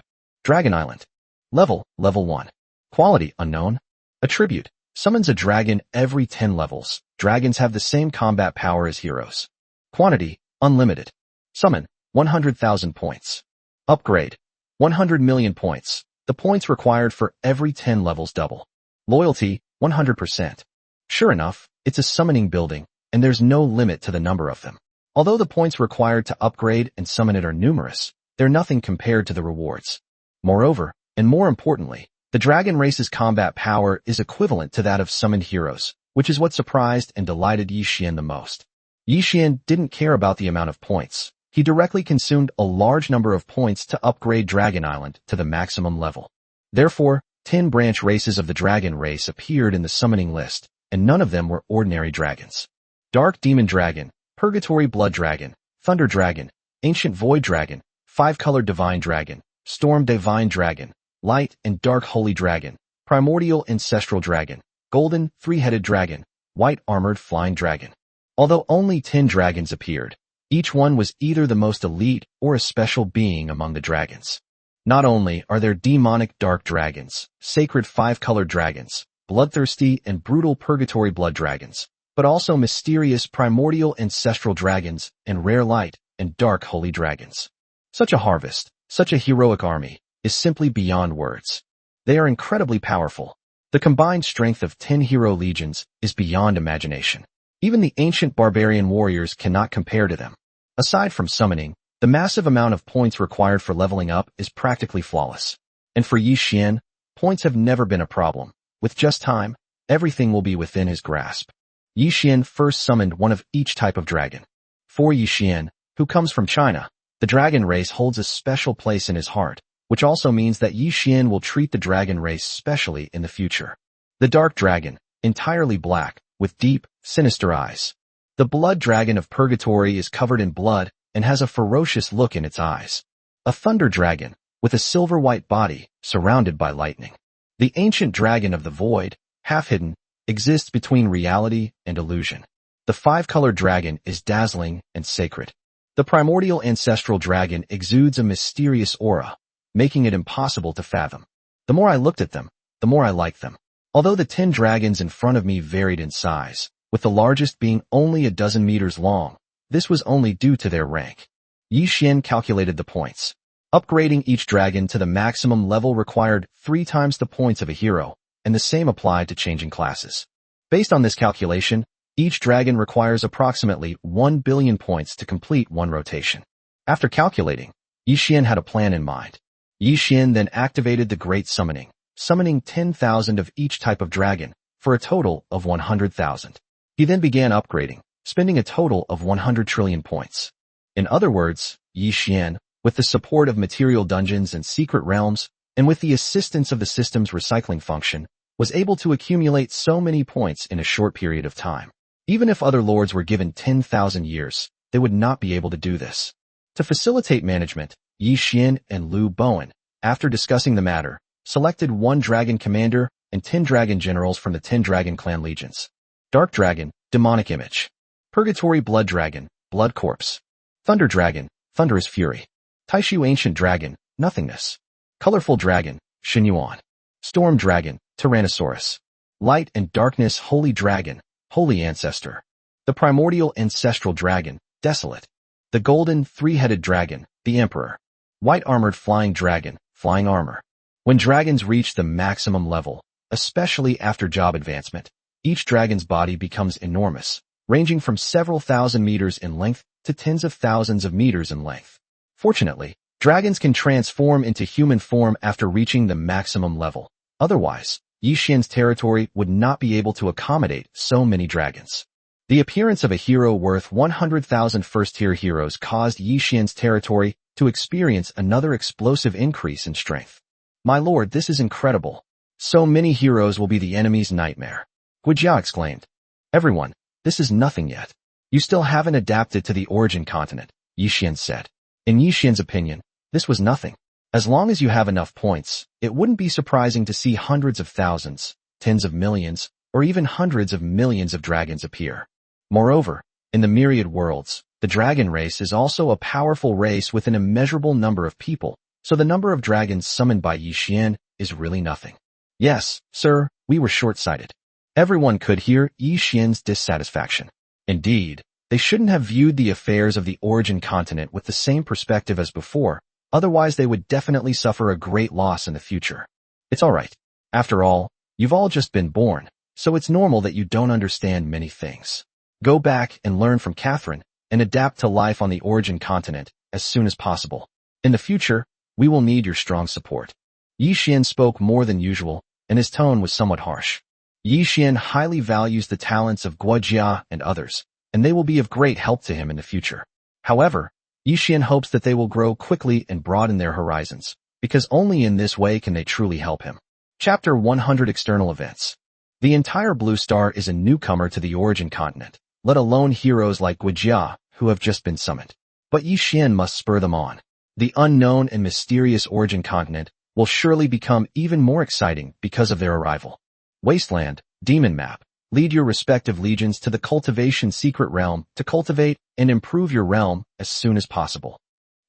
S1: Dragon Island. Level 1. Quality, unknown. Attribute, summons a dragon every 10 levels. Dragons have the same combat power as heroes. Quantity, unlimited. Summon, 100,000 points. Upgrade, 100 million points. The points required for every 10 levels double. Loyalty, 100%. Sure enough, it's a summoning building, and there's no limit to the number of them. Although the points required to upgrade and summon it are numerous, they're nothing compared to the rewards. Moreover, and more importantly, the dragon race's combat power is equivalent to that of summoned heroes, which is what surprised and delighted Yi Xian the most. Yi Xian didn't care about the amount of points. He directly consumed a large number of points to upgrade Dragon Island to the maximum level. Therefore, 10 branch races of the dragon race appeared in the summoning list, and none of them were ordinary dragons. Dark Demon Dragon, Purgatory Blood Dragon, Thunder Dragon, Ancient Void Dragon, Five-Colored Divine Dragon, Storm Divine Dragon, Light and Dark Holy Dragon, Primordial Ancestral Dragon, Golden Three-Headed Dragon, White Armored Flying Dragon. Although only 10 dragons appeared, each one was either the most elite or a special being among the dragons. Not only are there demonic dark dragons, sacred five-colored dragons, bloodthirsty and brutal purgatory blood dragons, but also mysterious primordial ancestral dragons and rare light and dark holy dragons. Such a harvest, such a heroic army, is simply beyond words. They are incredibly powerful. The combined strength of 10 hero legions is beyond imagination. Even the ancient barbarian warriors cannot compare to them. Aside from summoning, the massive amount of points required for leveling up is practically flawless. And for Yi Xian, points have never been a problem. With just time, everything will be within his grasp. Yi Xian first summoned one of each type of dragon. For Yi Xian, who comes from China, the dragon race holds a special place in his heart, which also means that Yi Xian will treat the dragon race specially in the future. The dark dragon, entirely black, with deep, sinister eyes. The blood dragon of purgatory is covered in blood and has a ferocious look in its eyes. A thunder dragon, with a silver-white body, surrounded by lightning. The ancient dragon of the void, half-hidden, exists between reality and illusion. The five-colored dragon is dazzling and sacred. The primordial ancestral dragon exudes a mysterious aura, making it impossible to fathom. The more I looked at them, the more I liked them. Although the 10 dragons in front of me varied in size, with the largest being only a dozen meters long, this was only due to their rank. Yi Xian calculated the points. Upgrading each dragon to the maximum level required 3 times the points of a hero, and the same applied to changing classes. Based on this calculation, each dragon requires approximately 1 billion points to complete one rotation. After calculating, Yi Xian had a plan in mind. Yi Xian then activated the Great Summoning, summoning 10,000 of each type of dragon, for a total of 100,000. He then began upgrading, spending a total of 100 trillion points. In other words, Yi Xian, with the support of material dungeons and secret realms, and with the assistance of the system's recycling function, was able to accumulate so many points in a short period of time. Even if other lords were given 10,000 years, they would not be able to do this. To facilitate management, Yi Xian and Liu Bowen, after discussing the matter, selected 1 dragon commander and 10 dragon generals from the 10 dragon clan legions. Dark Dragon, Demonic Image. Purgatory Blood Dragon, Blood Corpse. Thunder Dragon, Thunderous Fury. Taishu Ancient Dragon, Nothingness. Colorful Dragon, Xinyuan. Storm Dragon, Tyrannosaurus. Light and darkness, holy dragon, holy ancestor. The primordial ancestral dragon, desolate. The golden, three-headed dragon, the emperor. White-armored flying dragon, flying armor. When dragons reach the maximum level, especially after job advancement, each dragon's body becomes enormous, ranging from several thousand meters in length to tens of thousands of meters in length. Fortunately, dragons can transform into human form after reaching the maximum level. Otherwise, Yi Xian's territory would not be able to accommodate so many dragons. The appearance of a hero worth 100,000 first-tier heroes caused Yi Xian's territory to experience another explosive increase in strength. My lord, this is incredible. So many heroes will be the enemy's nightmare. Guijia exclaimed. Everyone, this is nothing yet. You still haven't adapted to the origin continent, Yi Xian said. In Yi Xian's opinion, this was nothing. As long as you have enough points, it wouldn't be surprising to see hundreds of thousands, tens of millions, or even hundreds of millions of dragons appear. Moreover, in the myriad worlds, the dragon race is also a powerful race with an immeasurable number of people, so the number of dragons summoned by Yi Xian is really nothing. Yes, sir, we were short-sighted. Everyone could hear Yi Xian's dissatisfaction. Indeed, they shouldn't have viewed the affairs of the origin continent with the same perspective as before, otherwise they would definitely suffer a great loss in the future. It's alright. After all, you've all just been born, so it's normal that you don't understand many things. Go back and learn from Catherine and adapt to life on the origin continent as soon as possible. In the future, we will need your strong support. Yi Xian spoke more than usual, and his tone was somewhat harsh. Yi Xian highly values the talents of Guijia and others, and they will be of great help to him in the future. However, Yi Xian hopes that they will grow quickly and broaden their horizons, because only in this way can they truly help him. Chapter 100 External Events. The entire Blue Star is a newcomer to the origin continent, let alone heroes like Guijia, who have just been summoned. But Yi Xian must spur them on. The unknown and mysterious origin continent will surely become even more exciting because of their arrival. Wasteland, Demon Map. Lead your respective legions to the cultivation secret realm to cultivate and improve your realm as soon as possible.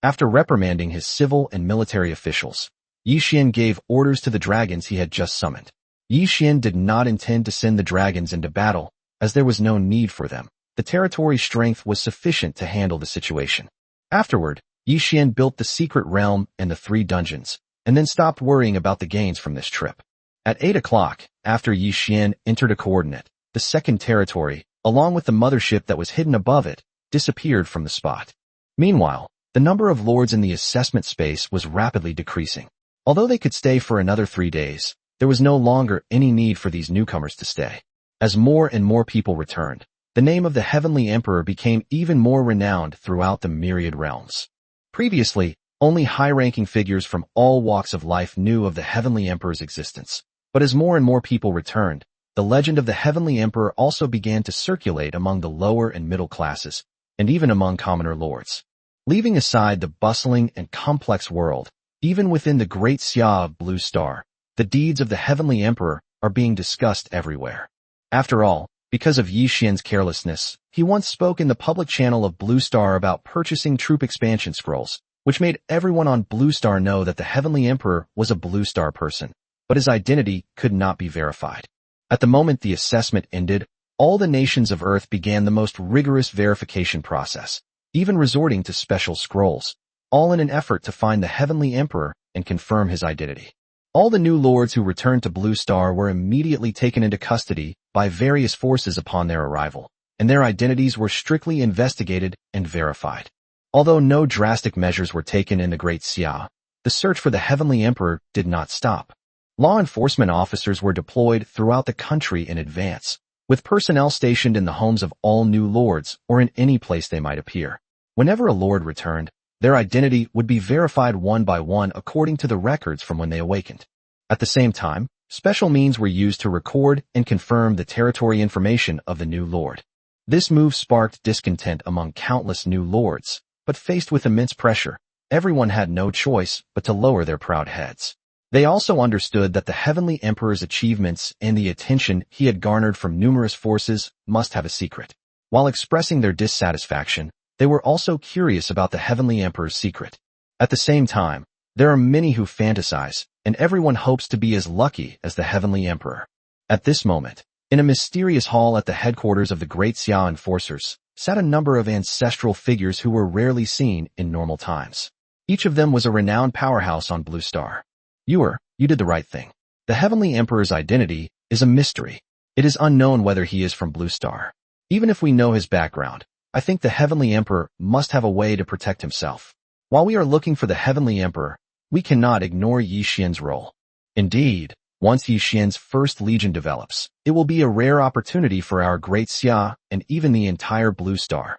S1: After reprimanding his civil and military officials, Yi Xian gave orders to the dragons he had just summoned. Yi Xian did not intend to send the dragons into battle, as there was no need for them. The territory's strength was sufficient to handle the situation. Afterward, Yi Xian built the secret realm and the 3 dungeons, and then stopped worrying about the gains from this trip. At 8 o'clock, after Yi Xian entered a coordinate, the second territory, along with the mothership that was hidden above it, disappeared from the spot. Meanwhile, the number of lords in the assessment space was rapidly decreasing. Although they could stay for another 3 days, there was no longer any need for these newcomers to stay. As more and more people returned, the name of the Heavenly Emperor became even more renowned throughout the myriad realms. Previously, only high-ranking figures from all walks of life knew of the Heavenly Emperor's existence. But as more and more people returned, the legend of the Heavenly Emperor also began to circulate among the lower and middle classes, and even among commoner lords. Leaving aside the bustling and complex world, even within the great Xia of Blue Star, the deeds of the Heavenly Emperor are being discussed everywhere. After all, because of Yi Xian's carelessness, he once spoke in the public channel of Blue Star about purchasing troop expansion scrolls, which made everyone on Blue Star know that the Heavenly Emperor was a Blue Star person. But his identity could not be verified. At the moment the assessment ended, all the nations of Earth began the most rigorous verification process, even resorting to special scrolls, all in an effort to find the Heavenly Emperor and confirm his identity. All the new lords who returned to Blue Star were immediately taken into custody by various forces upon their arrival, and their identities were strictly investigated and verified. Although no drastic measures were taken in the Great Xia, the search for the Heavenly Emperor did not stop. Law enforcement officers were deployed throughout the country in advance, with personnel stationed in the homes of all new lords or in any place they might appear. Whenever a lord returned, their identity would be verified one by one according to the records from when they awakened. At the same time, special means were used to record and confirm the territory information of the new lord. This move sparked discontent among countless new lords, but faced with immense pressure, everyone had no choice but to lower their proud heads. They also understood that the Heavenly Emperor's achievements and the attention he had garnered from numerous forces must have a secret. While expressing their dissatisfaction, they were also curious about the Heavenly Emperor's secret. At the same time, there are many who fantasize, and everyone hopes to be as lucky as the Heavenly Emperor. At this moment, in a mysterious hall at the headquarters of the Great Xia enforcers, sat a number of ancestral figures who were rarely seen in normal times. Each of them was a renowned powerhouse on Blue Star. You did the right thing. The Heavenly Emperor's identity is a mystery. It is unknown whether he is from Blue Star. Even if we know his background, I think the Heavenly Emperor must have a way to protect himself. While we are looking for the Heavenly Emperor, we cannot ignore Yi Xian's role. Indeed, once Yi Xian's first legion develops, it will be a rare opportunity for our Great Xia and even the entire Blue Star.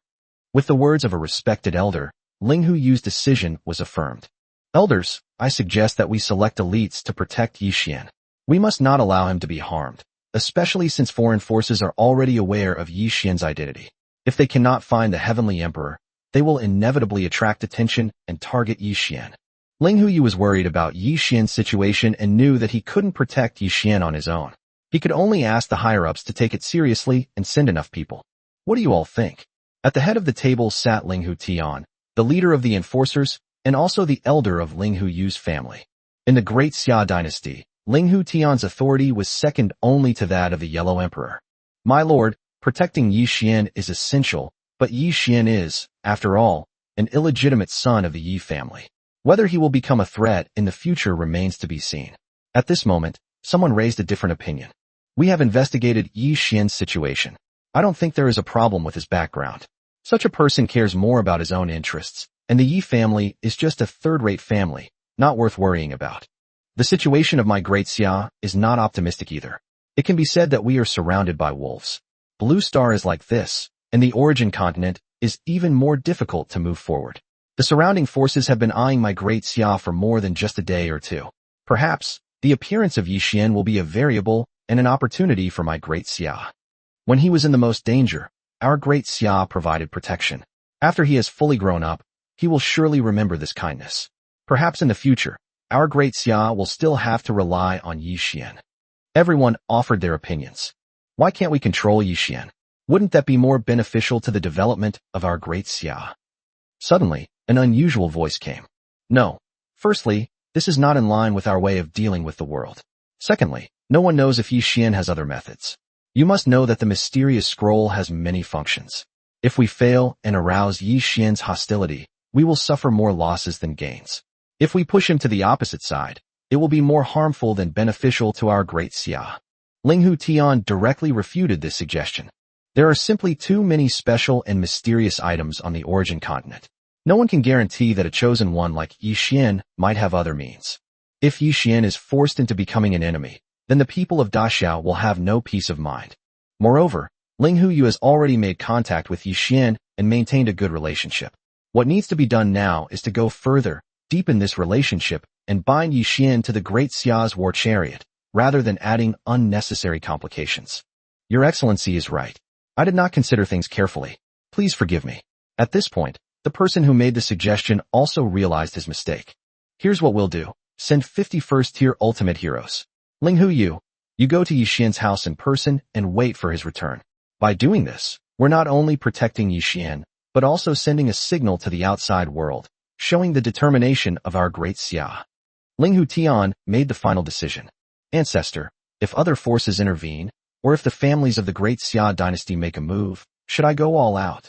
S1: With the words of a respected elder, Ling Huiyu's decision was affirmed. Elders, I suggest that we select elites to protect Yi Xian. We must not allow him to be harmed, especially since foreign forces are already aware of Yi Xian's identity. If they cannot find the Heavenly Emperor, they will inevitably attract attention and target Yi Xian. Ling Huiyu was worried about Yi Xian's situation and knew that he couldn't protect Yi Xian on his own. He could only ask the higher-ups to take it seriously and send enough people. What do you all think? At the head of the table sat Ling Hu Tian, the leader of the enforcers, and also the elder of Ling Huiyu's family. In the Great Xia dynasty, Ling Hu Tian's authority was second only to that of the Yellow Emperor. My lord, protecting Yi Xian is essential, but Yi Xian is, after all, an illegitimate son of the Yi family. Whether he will become a threat in the future remains to be seen. At this moment, someone raised a different opinion. We have investigated Yi Xian's situation. I don't think there is a problem with his background. Such a person cares more about his own interests, and the Yi family is just a third-rate family, not worth worrying about. The situation of my Great Xia is not optimistic either. It can be said that we are surrounded by wolves. Blue Star is like this, and the origin continent is even more difficult to move forward. The surrounding forces have been eyeing my Great Xia for more than just a day or two. Perhaps, the appearance of Yi Xian will be a variable and an opportunity for my Great Xia. When he was in the most danger, our Great Xia provided protection. After he has fully grown up, he will surely remember this kindness. Perhaps in the future, our Great Xia will still have to rely on Yi Xian. Everyone offered their opinions. Why can't we control Yi Xian? Wouldn't that be more beneficial to the development of our Great Xia? Suddenly, an unusual voice came. No. Firstly, this is not in line with our way of dealing with the world. Secondly, no one knows if Yi Xian has other methods. You must know that the mysterious scroll has many functions. If we fail and arouse Yi Xian's hostility, we will suffer more losses than gains. If we push him to the opposite side, it will be more harmful than beneficial to our Great Xia. Ling Hu Tian directly refuted this suggestion. There are simply too many special and mysterious items on the origin continent. No one can guarantee that a chosen one like Yi Xian might have other means. If Yi Xian is forced into becoming an enemy, then the people of Daxiao will have no peace of mind. Moreover, Ling Huiyu has already made contact with Yi Xian and maintained a good relationship. What needs to be done now is to go further, deepen this relationship, and bind Yi Xian to the Great Xia's war chariot, rather than adding unnecessary complications. Your Excellency is right. I did not consider things carefully. Please forgive me. At this point, the person who made the suggestion also realized his mistake. Here's what we'll do. Send 51st tier ultimate heroes. Ling Huiyu, you go to Yi Xian's house in person and wait for his return. By doing this, we're not only protecting Yi Xian, but also sending a signal to the outside world, showing the determination of our Great Xia. Ling Hu Tian made the final decision. Ancestor, if other forces intervene, or if the families of the Great Xia dynasty make a move, should I go all out?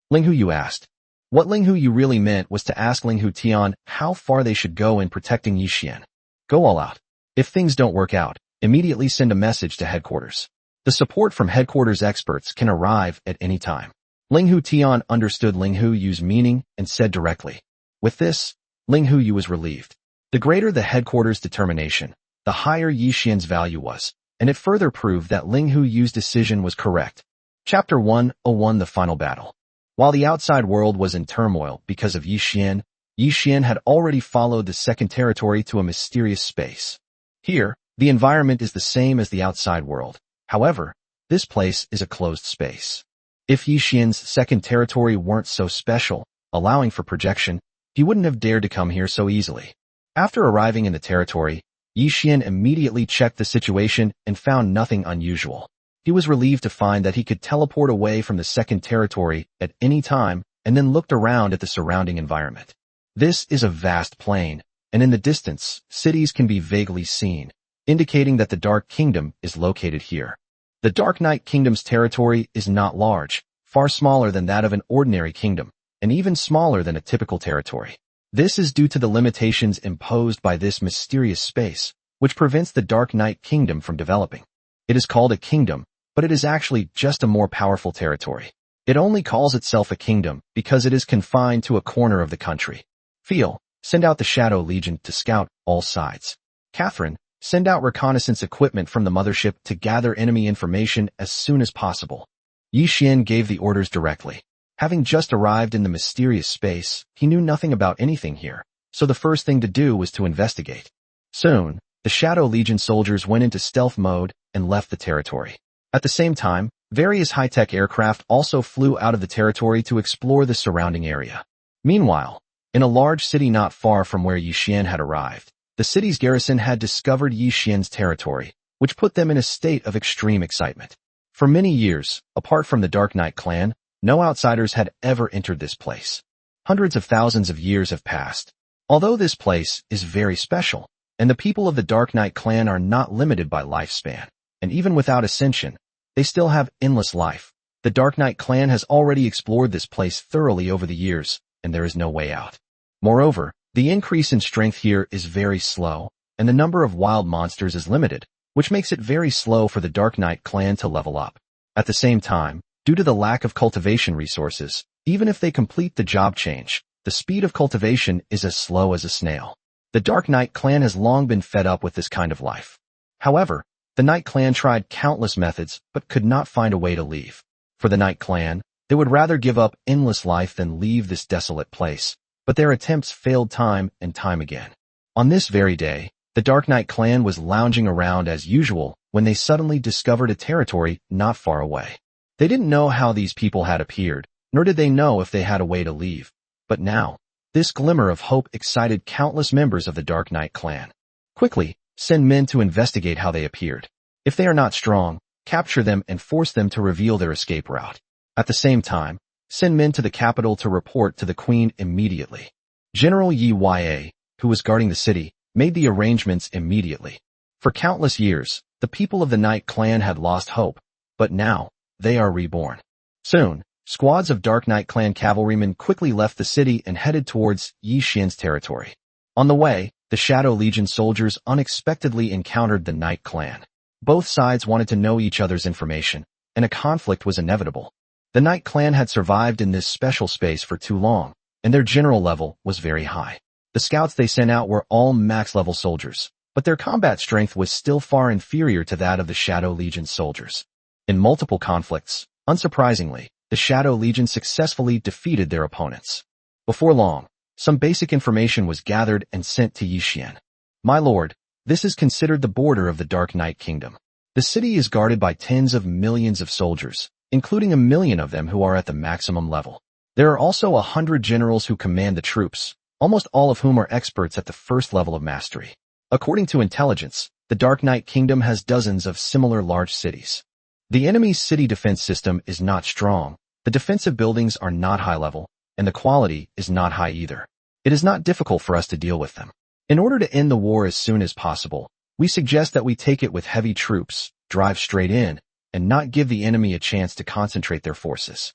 S1: Ling Huiyu asked. What Ling Huiyu really meant was to ask Ling Hu Tian how far they should go in protecting Yi Xian. Go all out. If things don't work out, immediately send a message to headquarters. The support from headquarters experts can arrive at any time. Ling Hu Tian understood Ling Huiyu's meaning and said directly. With this, Ling Huiyu was relieved. The greater the headquarters' determination, the higher Yi Xian's value was, and it further proved that Ling Huiyu's decision was correct. Chapter 101 The Final Battle. While the outside world was in turmoil because of Yi Xian had already followed the second territory to a mysterious space. Here, the environment is the same as the outside world. However, this place is a closed space. If Yi Xian's second territory weren't so special, allowing for projection, he wouldn't have dared to come here so easily. After arriving in the territory, Yi Xian immediately checked the situation and found nothing unusual. He was relieved to find that he could teleport away from the second territory at any time and then looked around at the surrounding environment. This is a vast plain, and in the distance, cities can be vaguely seen. indicating that the Dark Kingdom is located here. The Dark Knight Kingdom's territory is not large, far smaller than that of an ordinary kingdom, and even smaller than a typical territory. This is due to the limitations imposed by this mysterious space, which prevents the Dark Knight Kingdom from developing. It is called a kingdom, but it is actually just a more powerful territory. It only calls itself a kingdom because it is confined to a corner of the country. Feel, send out the Shadow Legion to scout all sides. Catherine, send out reconnaissance equipment from the mothership to gather enemy information as soon as possible. Yi Xian gave the orders directly. Having just arrived in the mysterious space, he knew nothing about anything here, so the first thing to do was to investigate. Soon, the Shadow Legion soldiers went into stealth mode and left the territory. At the same time, various high-tech aircraft also flew out of the territory to explore the surrounding area. Meanwhile, in a large city not far from where Yi Xian had arrived, the city's garrison had discovered Yi Xian's territory, which put them in a state of extreme excitement. For many years, apart from the Dark Knight clan, no outsiders had ever entered this place. Hundreds of thousands of years have passed. Although this place is very special, and the people of the Dark Knight clan are not limited by lifespan, and even without ascension, they still have endless life. The Dark Knight clan has already explored this place thoroughly over the years, and there is no way out. Moreover, the increase in strength here is very slow, and the number of wild monsters is limited, which makes it very slow for the Dark Knight clan to level up. At the same time, due to the lack of cultivation resources, even if they complete the job change, the speed of cultivation is as slow as a snail. The Dark Knight clan has long been fed up with this kind of life. However, the Knight clan tried countless methods but could not find a way to leave. For the Knight clan, they would rather give up endless life than leave this desolate place, but their attempts failed time and time again. On this very day, the Dark Knight clan was lounging around as usual when they suddenly discovered a territory not far away. They didn't know how these people had appeared, nor did they know if they had a way to leave. But now, this glimmer of hope excited countless members of the Dark Knight clan. Quickly, send men to investigate how they appeared. If they are not strong, capture them and force them to reveal their escape route. At the same time, send men to the capital to report to the Queen immediately. General Yi Ya, who was guarding the city, made the arrangements immediately. For countless years, the people of the Knight clan had lost hope, but now, they are reborn. Soon, squads of Dark Knight clan cavalrymen quickly left the city and headed towards Yi Xian's territory. On the way, the Shadow Legion soldiers unexpectedly encountered the Knight clan. Both sides wanted to know each other's information, and a conflict was inevitable. The Knight clan had survived in this special space for too long, and their general level was very high. The scouts they sent out were all max-level soldiers, but their combat strength was still far inferior to that of the Shadow Legion soldiers. In multiple conflicts, unsurprisingly, the Shadow Legion successfully defeated their opponents. Before long, some basic information was gathered and sent to Yi Xian. My lord, this is considered the border of the Dark Knight Kingdom. The city is guarded by tens of millions of soldiers, including 1 million of them who are at the maximum level. There are also 100 generals who command the troops, almost all of whom are experts at the first level of mastery. According to intelligence, the Dark Knight Kingdom has dozens of similar large cities. The enemy's city defense system is not strong, the defensive buildings are not high level, and the quality is not high either. It is not difficult for us to deal with them. In order to end the war as soon as possible, we suggest that we take it with heavy troops, drive straight in, and not give the enemy a chance to concentrate their forces.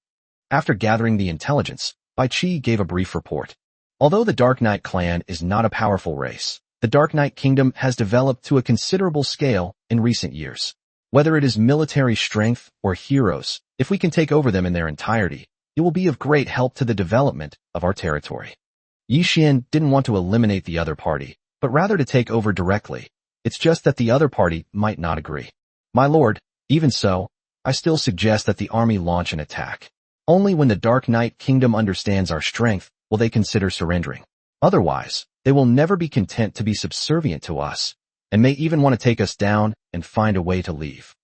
S1: After gathering the intelligence, Bai Qi gave a brief report. Although the Dark Knight clan is not a powerful race, the Dark Knight Kingdom has developed to a considerable scale in recent years. Whether it is military strength or heroes, if we can take over them in their entirety, it will be of great help to the development of our territory. Yi Xian didn't want to eliminate the other party, but rather to take over directly. It's just that the other party might not agree. My lord, even so, I still suggest that the army launch an attack. Only when the Dark Knight Kingdom understands our strength will they consider surrendering. Otherwise, they will never be content to be subservient to us, and may even want to take us down and find a way to leave.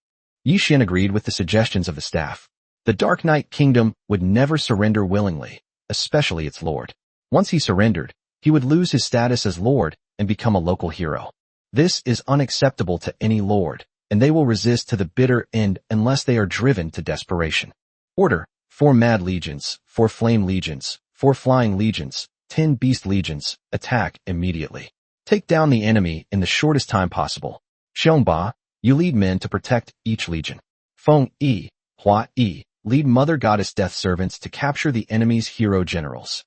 S1: Yi Xian agreed with the suggestions of the staff. The Dark Knight Kingdom would never surrender willingly, especially its lord. Once he surrendered, he would lose his status as lord and become a local hero. This is unacceptable to any lord, and they will resist to the bitter end unless they are driven to desperation. Order: 4 Mad Legions, 4 Flame Legions, 4 Flying Legions, 10 Beast Legions, attack immediately. Take down the enemy in the shortest time possible. Xiongba, you lead men to protect each legion. Feng Yi, Hua Yi, lead Mother Goddess Death servants to capture the enemy's hero generals.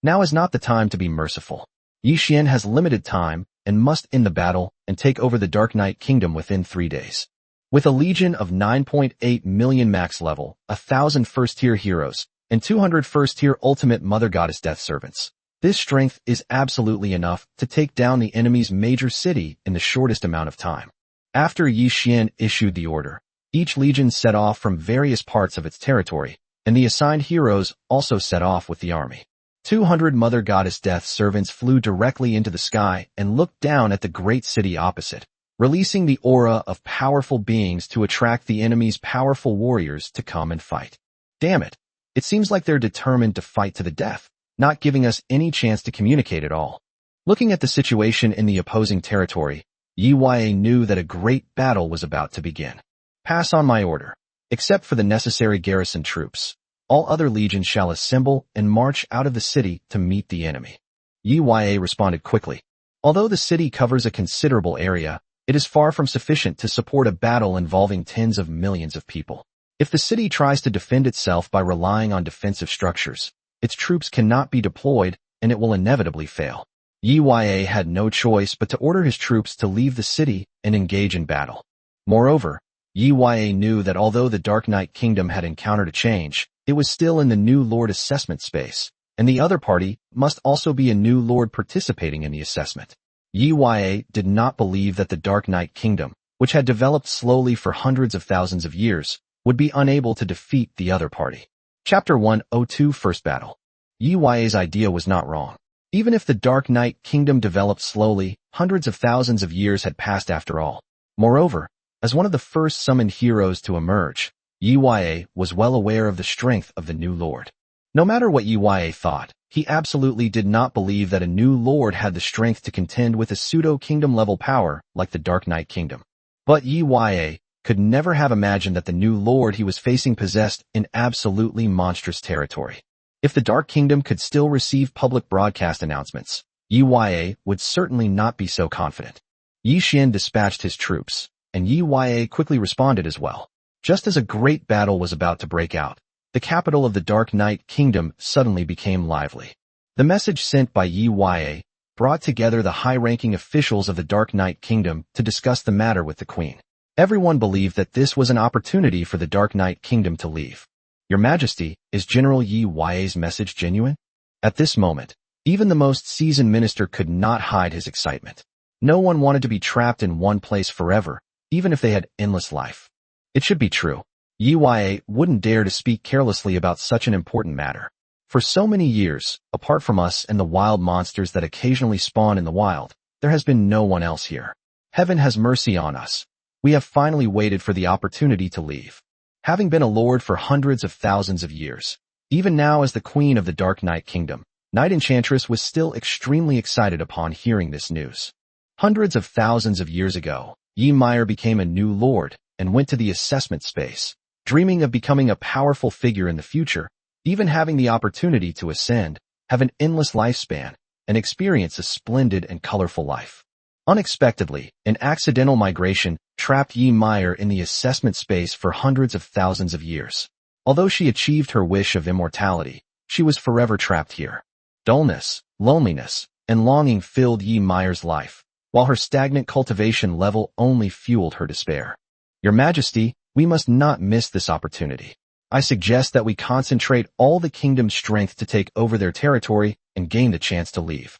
S1: Now is not the time to be merciful. Yi Xian has limited time and must end the battle and take over the Dark Knight Kingdom within 3 days. With a legion of 9.8 million max level, 1,000 first-tier heroes, and 200 first-tier ultimate Mother Goddess Death servants, this strength is absolutely enough to take down the enemy's major city in the shortest amount of time. After Yi Xian issued the order, each legion set off from various parts of its territory, and the assigned heroes also set off with the army. 200 Mother Goddess Death servants flew directly into the sky and looked down at the great city opposite, releasing the aura of powerful beings to attract the enemy's powerful warriors to come and fight. Damn it! It seems like they're determined to fight to the death, not giving us any chance to communicate at all. Looking at the situation in the opposing territory, Yi Yue knew that a great battle was about to begin. Pass on my order. Except for the necessary garrison troops, all other legions shall assemble and march out of the city to meet the enemy. Yi Yue responded quickly. Although the city covers a considerable area, it is far from sufficient to support a battle involving tens of millions of people. If the city tries to defend itself by relying on defensive structures, its troops cannot be deployed and it will inevitably fail. Yi Yue had no choice but to order his troops to leave the city and engage in battle. Moreover, Yi Yue knew that although the Dark Knight Kingdom had encountered a change, it was still in the new Lord assessment space, and the other party must also be a new Lord participating in the assessment. Yi Yue did not believe that the Dark Knight Kingdom, which had developed slowly for hundreds of thousands of years, would be unable to defeat the other party. Chapter 102 First Battle. Yi Yue's idea was not wrong. Even if the Dark Knight Kingdom developed slowly, hundreds of thousands of years had passed after all. Moreover, as one of the first summoned heroes to emerge, Yi Yue was well aware of the strength of the new Lord. No matter what Yi Yue thought, he absolutely did not believe that a new Lord had the strength to contend with a pseudo-kingdom level power like the Dark Knight Kingdom. But Yi Yue could never have imagined that the new Lord he was facing possessed an absolutely monstrous territory. If the Dark Kingdom could still receive public broadcast announcements, Yi Yue would certainly not be so confident. Yi Xian dispatched his troops, and Yi Yue quickly responded as well. Just as a great battle was about to break out, the capital of the Dark Knight Kingdom suddenly became lively. The message sent by Yi Yue brought together the high-ranking officials of the Dark Knight Kingdom to discuss the matter with the Queen. Everyone believed that this was an opportunity for the Dark Knight Kingdom to leave. Your Majesty, is General Yi Yue's message genuine? At this moment, even the most seasoned minister could not hide his excitement. No one wanted to be trapped in one place forever, even if they had endless life. It should be true. Yi Yue wouldn't dare to speak carelessly about such an important matter. For so many years, apart from us and the wild monsters that occasionally spawn in the wild, there has been no one else here. Heaven has mercy on us. We have finally waited for the opportunity to leave. Having been a lord for hundreds of thousands of years, even now as the queen of the Dark Knight Kingdom, Knight Enchantress was still extremely excited upon hearing this news. Hundreds of thousands of years ago, Yi Meyer became a new lord and went to the assessment space, dreaming of becoming a powerful figure in the future, even having the opportunity to ascend, have an endless lifespan, and experience a splendid and colorful life. Unexpectedly, an accidental migration trapped Yi Meyer in the assessment space for hundreds of thousands of years. Although she achieved her wish of immortality, she was forever trapped here. Dullness, loneliness, and longing filled Yi Meyer's life, while her stagnant cultivation level only fueled her despair. Your Majesty, we must not miss this opportunity. I suggest that we concentrate all the kingdom's strength to take over their territory and gain the chance to leave.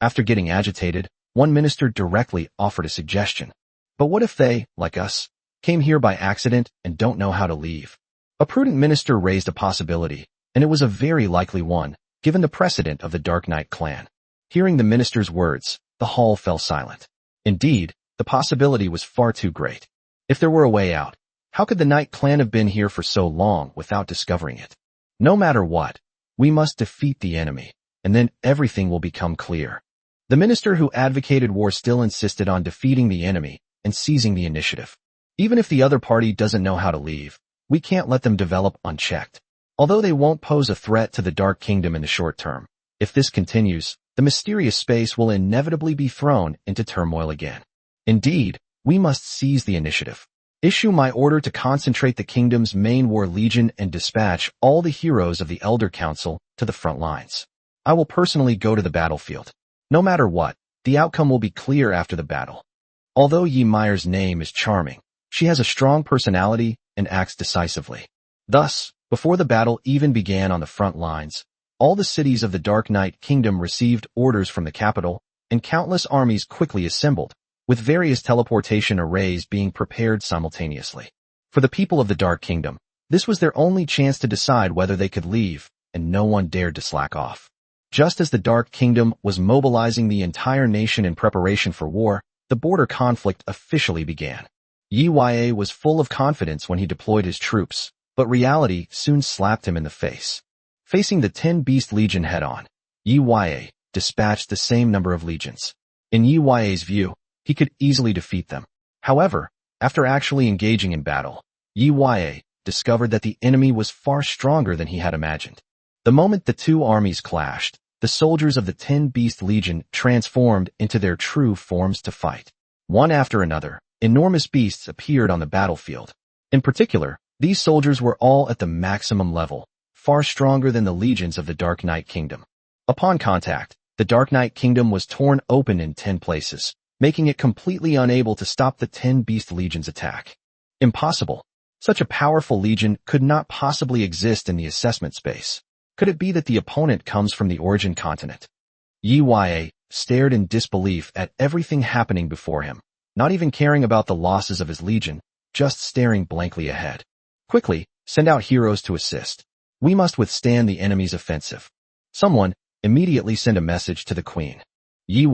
S1: After getting agitated, one minister directly offered a suggestion. But what if they, like us, came here by accident and don't know how to leave? A prudent minister raised a possibility, and it was a very likely one, given the precedent of the Dark Knight clan. Hearing the minister's words, the hall fell silent. Indeed, the possibility was far too great. If there were a way out, how could the Knight clan have been here for so long without discovering it? No matter what, we must defeat the enemy, and then everything will become clear. The minister who advocated war still insisted on defeating the enemy and seizing the initiative. Even if the other party doesn't know how to leave, we can't let them develop unchecked. Although they won't pose a threat to the Dark Kingdom in the short term, if this continues, the mysterious space will inevitably be thrown into turmoil again. Indeed, We must seize the initiative. Issue my order to concentrate the kingdom's main war legion and dispatch all the heroes of the Elder Council to the front lines. I will personally go to the battlefield. No matter what, the outcome will be clear after the battle. Although Yi Meyer's name is charming, she has a strong personality and acts decisively. Thus, before the battle even began on the front lines, all the cities of the Dark Knight Kingdom received orders from the capital, and countless armies quickly assembled, with various teleportation arrays being prepared simultaneously. For the people of the Dark Kingdom, this was their only chance to decide whether they could leave, and no one dared to slack off. Just as the Dark Kingdom was mobilizing the entire nation in preparation for war, the border conflict officially began. Yi was full of confidence when he deployed his troops, but reality soon slapped him in the face. Facing the 10 Beast Legion head-on, Yi dispatched the same number of legions. In Yi's view, he could easily defeat them. However, after actually engaging in battle, Yi discovered that the enemy was far stronger than he had imagined. The moment the two armies clashed, the soldiers of the 10 Beast Legion transformed into their true forms to fight. One after another, enormous beasts appeared on the battlefield. In particular, these soldiers were all at the maximum level, far stronger than the legions of the Dark Knight Kingdom. Upon contact, the Dark Knight Kingdom was torn open in 10 places, making it completely unable to stop the 10 Beast Legion's attack. Impossible. Such a powerful legion could not possibly exist in the assessment space. Could it be that the opponent comes from the origin continent? Yi stared in disbelief at everything happening before him, not even caring about the losses of his legion, just staring blankly ahead. Quickly, send out heroes to assist. We must withstand the enemy's offensive. Someone, immediately send a message to the queen. Yi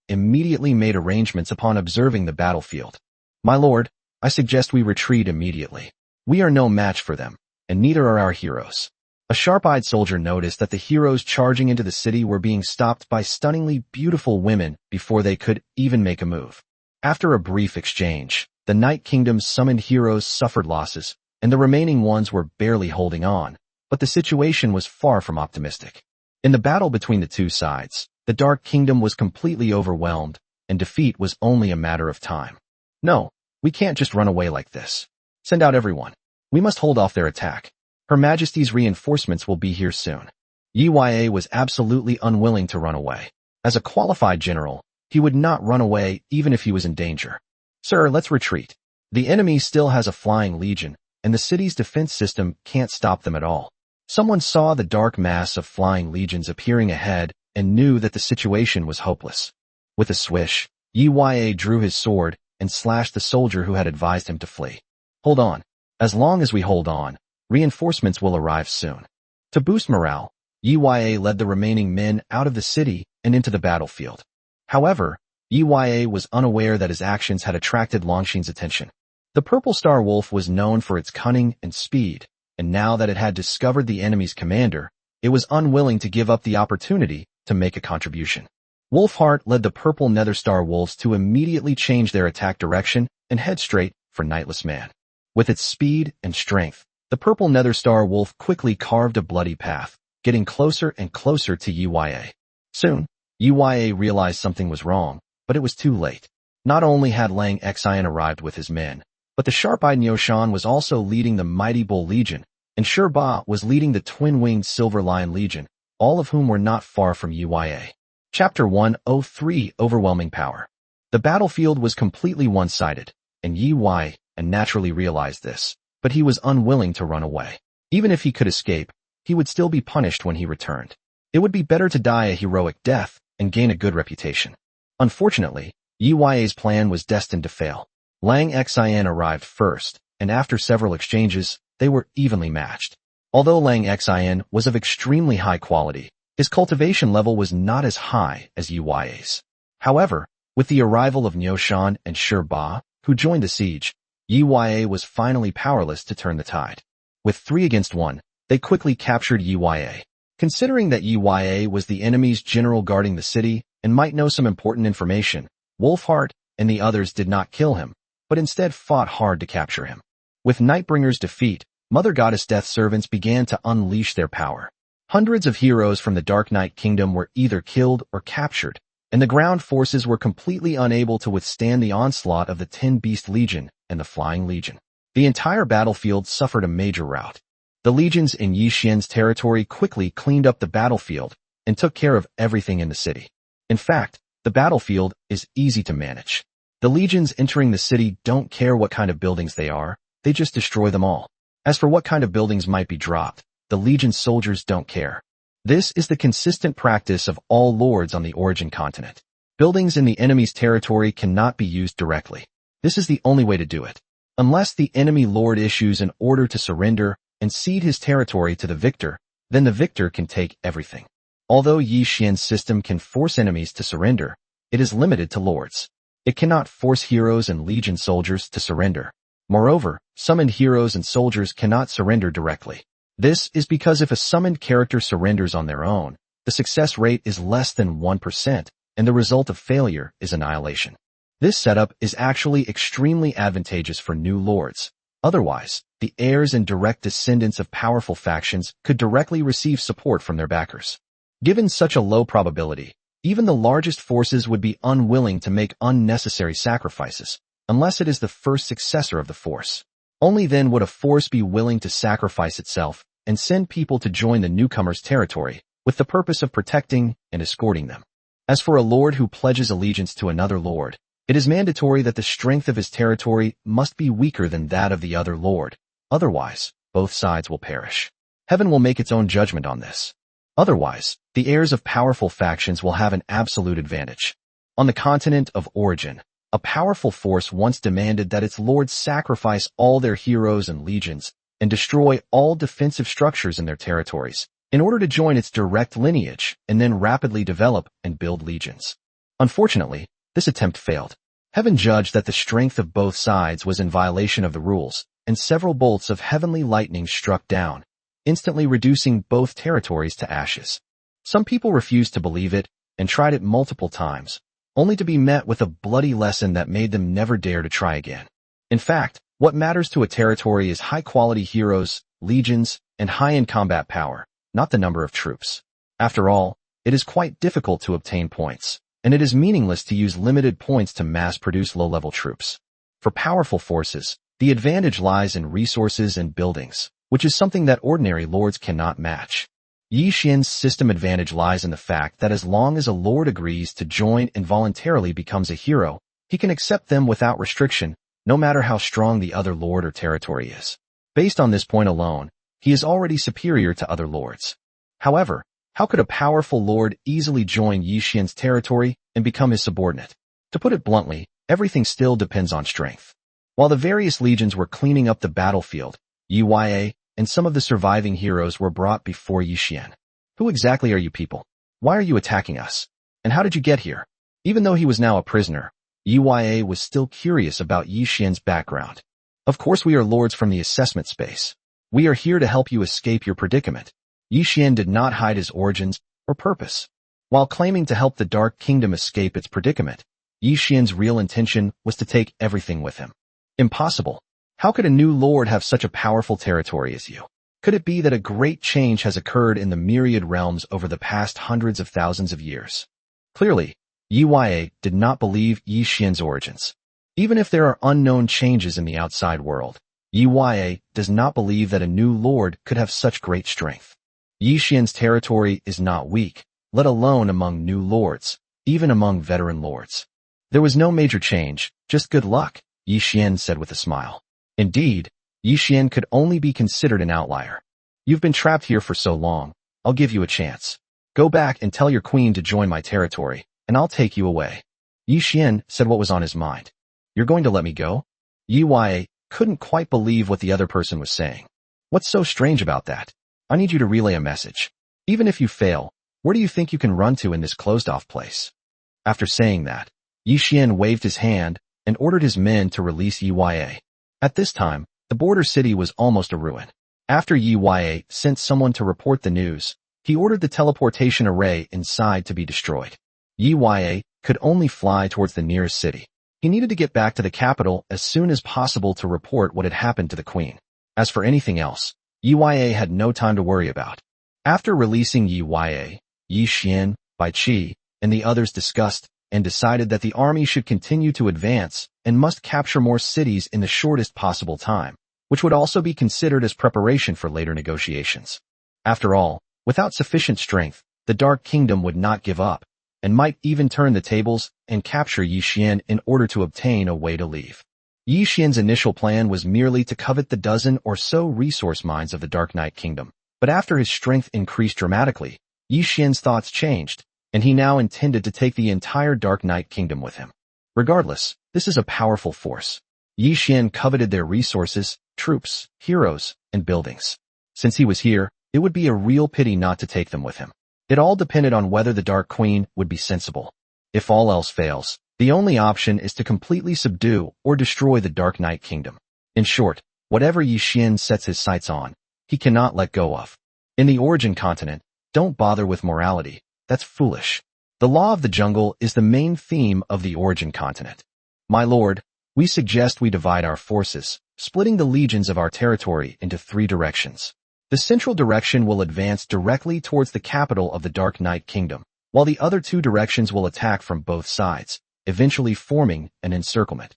S1: immediately made arrangements upon observing the battlefield. My lord, I suggest we retreat immediately. We are no match for them, and neither are our heroes. A sharp-eyed soldier noticed that the heroes charging into the city were being stopped by stunningly beautiful women before they could even make a move. After a brief exchange, the Night Kingdom's summoned heroes suffered losses, and the remaining ones were barely holding on, but the situation was far from optimistic. In the battle between the two sides, the Dark Kingdom was completely overwhelmed, and defeat was only a matter of time. No, we can't just run away like this. Send out everyone. We must hold off their attack. Her Majesty's reinforcements will be here soon. Yi was absolutely unwilling to run away. As a qualified general, he would not run away even if he was in danger. Sir, let's retreat. The enemy still has a flying legion, and the city's defense system can't stop them at all. Someone saw the dark mass of flying legions appearing ahead and knew that the situation was hopeless. With a swish, Yi drew his sword and slashed the soldier who had advised him to flee. Hold on. As long as we hold on, reinforcements will arrive soon. To boost morale, Yi led the remaining men out of the city and into the battlefield. However, Yi was unaware that his actions had attracted Longshin's attention. The Purple Star Wolf was known for its cunning and speed, and now that it had discovered the enemy's commander, it was unwilling to give up the opportunity to make a contribution. Wolfheart led the Purple Nether Star Wolves to immediately change their attack direction and head straight for Nightless Man. With its speed and strength, the Purple Nether Star Wolf quickly carved a bloody path, getting closer and closer to Yi. Soon, Yi realized something was wrong, but it was too late. Not only had Lang Xian arrived with his men, but the sharp-eyed Nioshan was also leading the Mighty Bull Legion, and Ba was leading the twin-winged Silver Lion Legion, all of whom were not far from Yi. Chapter 103 Overwhelming Power. The battlefield was completely one-sided, and Yi naturally realized this, but he was unwilling to run away. Even if he could escape, he would still be punished when he returned. It would be better to die a heroic death and gain a good reputation. Unfortunately, Yi's plan was destined to fail. Lang Xian arrived first, and after several exchanges, they were evenly matched. Although Lang Xian was of extremely high quality, his cultivation level was not as high as Yi's. However, with the arrival of Nioshan and Ba, who joined the siege, Yi was finally powerless to turn the tide. With 3 against 1, they quickly captured Yi. Considering that Yi was the enemy's general guarding the city and might know some important information, Wolfheart and the others did not kill him, but instead fought hard to capture him. With Nightbringer's defeat, Mother Goddess Death servants began to unleash their power. Hundreds of heroes from the Dark Knight Kingdom were either killed or captured, and the ground forces were completely unable to withstand the onslaught of the Tin Beast Legion and the Flying Legion. The entire battlefield suffered a major rout. The legions in Yi Xian's territory quickly cleaned up the battlefield and took care of everything in the city. In fact, the battlefield is easy to manage. The legions entering the city don't care what kind of buildings they are, they just destroy them all. As for what kind of buildings might be dropped, the legion soldiers don't care. This is the consistent practice of all lords on the origin continent. Buildings in the enemy's territory cannot be used directly. This is the only way to do it. Unless the enemy lord issues an order to surrender and cede his territory to the victor, then the victor can take everything. Although Yi Xian's system can force enemies to surrender, it is limited to lords. It cannot force heroes and legion soldiers to surrender. Moreover, summoned heroes and soldiers cannot surrender directly. This is because if a summoned character surrenders on their own, the success rate is less than 1%, and the result of failure is annihilation. This setup is actually extremely advantageous for new lords. Otherwise, the heirs and direct descendants of powerful factions could directly receive support from their backers. Given such a low probability, even the largest forces would be unwilling to make unnecessary sacrifices, unless it is the first successor of the force. Only then would a force be willing to sacrifice itself and send people to join the newcomer's territory, with the purpose of protecting and escorting them. As for a lord who pledges allegiance to another lord, it is mandatory that the strength of his territory must be weaker than that of the other lord. Otherwise, both sides will perish. Heaven will make its own judgment on this. Otherwise, the heirs of powerful factions will have an absolute advantage. On the continent of origin, a powerful force once demanded that its lords sacrifice all their heroes and legions and destroy all defensive structures in their territories in order to join its direct lineage and then rapidly develop and build legions. Unfortunately, this attempt failed. Heaven judged that the strength of both sides was in violation of the rules, and several bolts of heavenly lightning struck down, instantly reducing both territories to ashes. Some people refused to believe it and tried it multiple times, only to be met with a bloody lesson that made them never dare to try again. In fact, what matters to a territory is high-quality heroes, legions, and high-end combat power, not the number of troops. After all, it is quite difficult to obtain points, and it is meaningless to use limited points to mass-produce low-level troops. For powerful forces, the advantage lies in resources and buildings, which is something that ordinary lords cannot match. Yi Xian's system advantage lies in the fact that as long as a lord agrees to join and voluntarily becomes a hero, he can accept them without restriction, no matter how strong the other lord or territory is. Based on this point alone, he is already superior to other lords. However, how could a powerful lord easily join Yi Xian's territory and become his subordinate? To put it bluntly, everything still depends on strength. While the various legions were cleaning up the battlefield, Yi and some of the surviving heroes were brought before Yi Xian. Who exactly are you people? Why are you attacking us? And how did you get here? Even though he was now a prisoner, Yi was still curious about Yi Xian's background. Of course we are lords from the assessment space. We are here to help you escape your predicament. Yi Xian did not hide his origins or purpose. While claiming to help the Dark Kingdom escape its predicament, Yi Xian's real intention was to take everything with him. Impossible. How could a new lord have such a powerful territory as you? Could it be that a great change has occurred in the myriad realms over the past hundreds of thousands of years? Clearly, Yi did not believe Yi Xian's origins. Even if there are unknown changes in the outside world, Yi does not believe that a new lord could have such great strength. Yi Xian's territory is not weak, let alone among new lords, even among veteran lords. There was no major change, just good luck, Yi Xian said with a smile. Indeed, Yi Xian could only be considered an outlier. You've been trapped here for so long, I'll give you a chance. Go back and tell your queen to join my territory, and I'll take you away. Yi Xian said what was on his mind. You're going to let me go? Yi couldn't quite believe what the other person was saying. What's so strange about that? I need you to relay a message. Even if you fail, where do you think you can run to in this closed-off place? After saying that, Yi Xian waved his hand and ordered his men to release Yi. At this time, the border city was almost a ruin. After Yi sent someone to report the news, he ordered the teleportation array inside to be destroyed. Yi could only fly towards the nearest city. He needed to get back to the capital as soon as possible to report what had happened to the queen. As for anything else, Yi had no time to worry about. After releasing Yi Xian, Bai Qi, and the others discussed and decided that the army should continue to advance and must capture more cities in the shortest possible time, which would also be considered as preparation for later negotiations. After all, without sufficient strength, the Dark Kingdom would not give up, and might even turn the tables and capture Yi Xian in order to obtain a way to leave. Yi Xian's initial plan was merely to covet the dozen or so resource mines of the Dark Knight Kingdom, but after his strength increased dramatically, Yi Xian's thoughts changed, and he now intended to take the entire Dark Knight Kingdom with him. Regardless, this is a powerful force. Yi Xian coveted their resources, troops, heroes, and buildings. Since he was here, it would be a real pity not to take them with him. It all depended on whether the Dark Queen would be sensible. If all else fails, the only option is to completely subdue or destroy the Dark Knight Kingdom. In short, whatever Yi Xian sets his sights on, he cannot let go of. In the origin continent, don't bother with morality. That's foolish. The law of the jungle is the main theme of the origin continent. My lord, we suggest we divide our forces, splitting the legions of our territory into 3 directions. The central direction will advance directly towards the capital of the Dark Knight Kingdom, while the other 2 directions will attack from both sides, eventually forming an encirclement.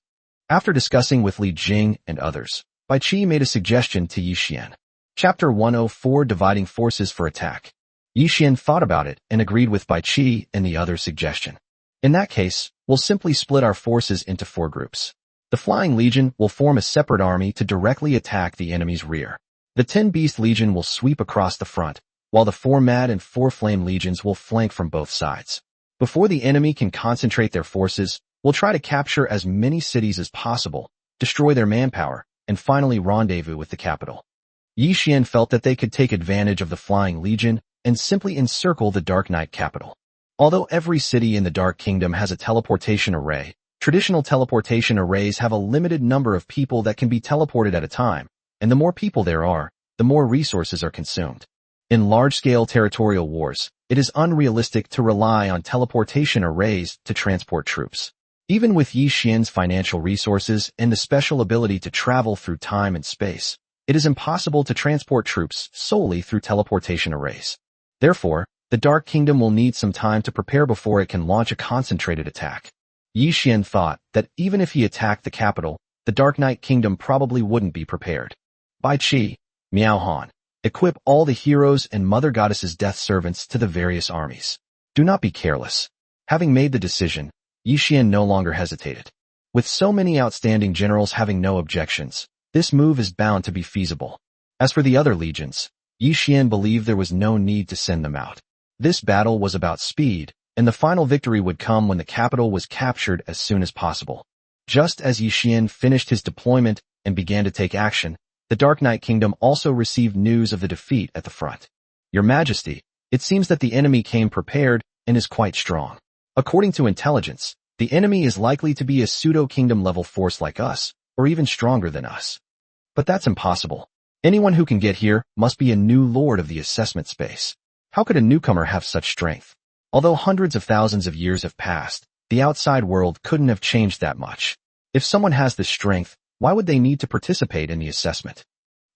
S1: After discussing with Li Jing and others, Bai Qi made a suggestion to Yi Xian. Chapter 104, Dividing Forces for Attack. Yi Xian thought about it and agreed with Bai Qi and the other suggestion. In that case, we'll simply split our forces into 4 groups. The Flying Legion will form a separate army to directly attack the enemy's rear. The 10 Beast Legion will sweep across the front, while the 4 Mad and 4 Flame Legions will flank from both sides. Before the enemy can concentrate their forces, we'll try to capture as many cities as possible, destroy their manpower, and finally rendezvous with the capital. Yi Xian felt that they could take advantage of the Flying Legion and simply encircle the Dark Knight capital. Although every city in the Dark Kingdom has a teleportation array, traditional teleportation arrays have a limited number of people that can be teleported at a time, and the more people there are, the more resources are consumed. In large-scale territorial wars, it is unrealistic to rely on teleportation arrays to transport troops. Even with Yi Xian's financial resources and the special ability to travel through time and space, it is impossible to transport troops solely through teleportation arrays. Therefore, the Dark Kingdom will need some time to prepare before it can launch a concentrated attack. Yi Xian thought that even if he attacked the capital, the Dark Knight Kingdom probably wouldn't be prepared. Bai Qi, Miao Han, equip all the heroes and Mother Goddess's death servants to the various armies. Do not be careless. Having made the decision, Yi Xian no longer hesitated. With so many outstanding generals having no objections, this move is bound to be feasible. As for the other legions, Yi Xian believed there was no need to send them out. This battle was about speed, and the final victory would come when the capital was captured as soon as possible. Just as Yi Xian finished his deployment and began to take action, the Dark Knight Kingdom also received news of the defeat at the front. Your Majesty, it seems that the enemy came prepared and is quite strong. According to intelligence, the enemy is likely to be a pseudo-kingdom level force like us, or even stronger than us. But that's impossible. Anyone who can get here must be a new lord of the assessment space. How could a newcomer have such strength? Although hundreds of thousands of years have passed, the outside world couldn't have changed that much. If someone has this strength, why would they need to participate in the assessment?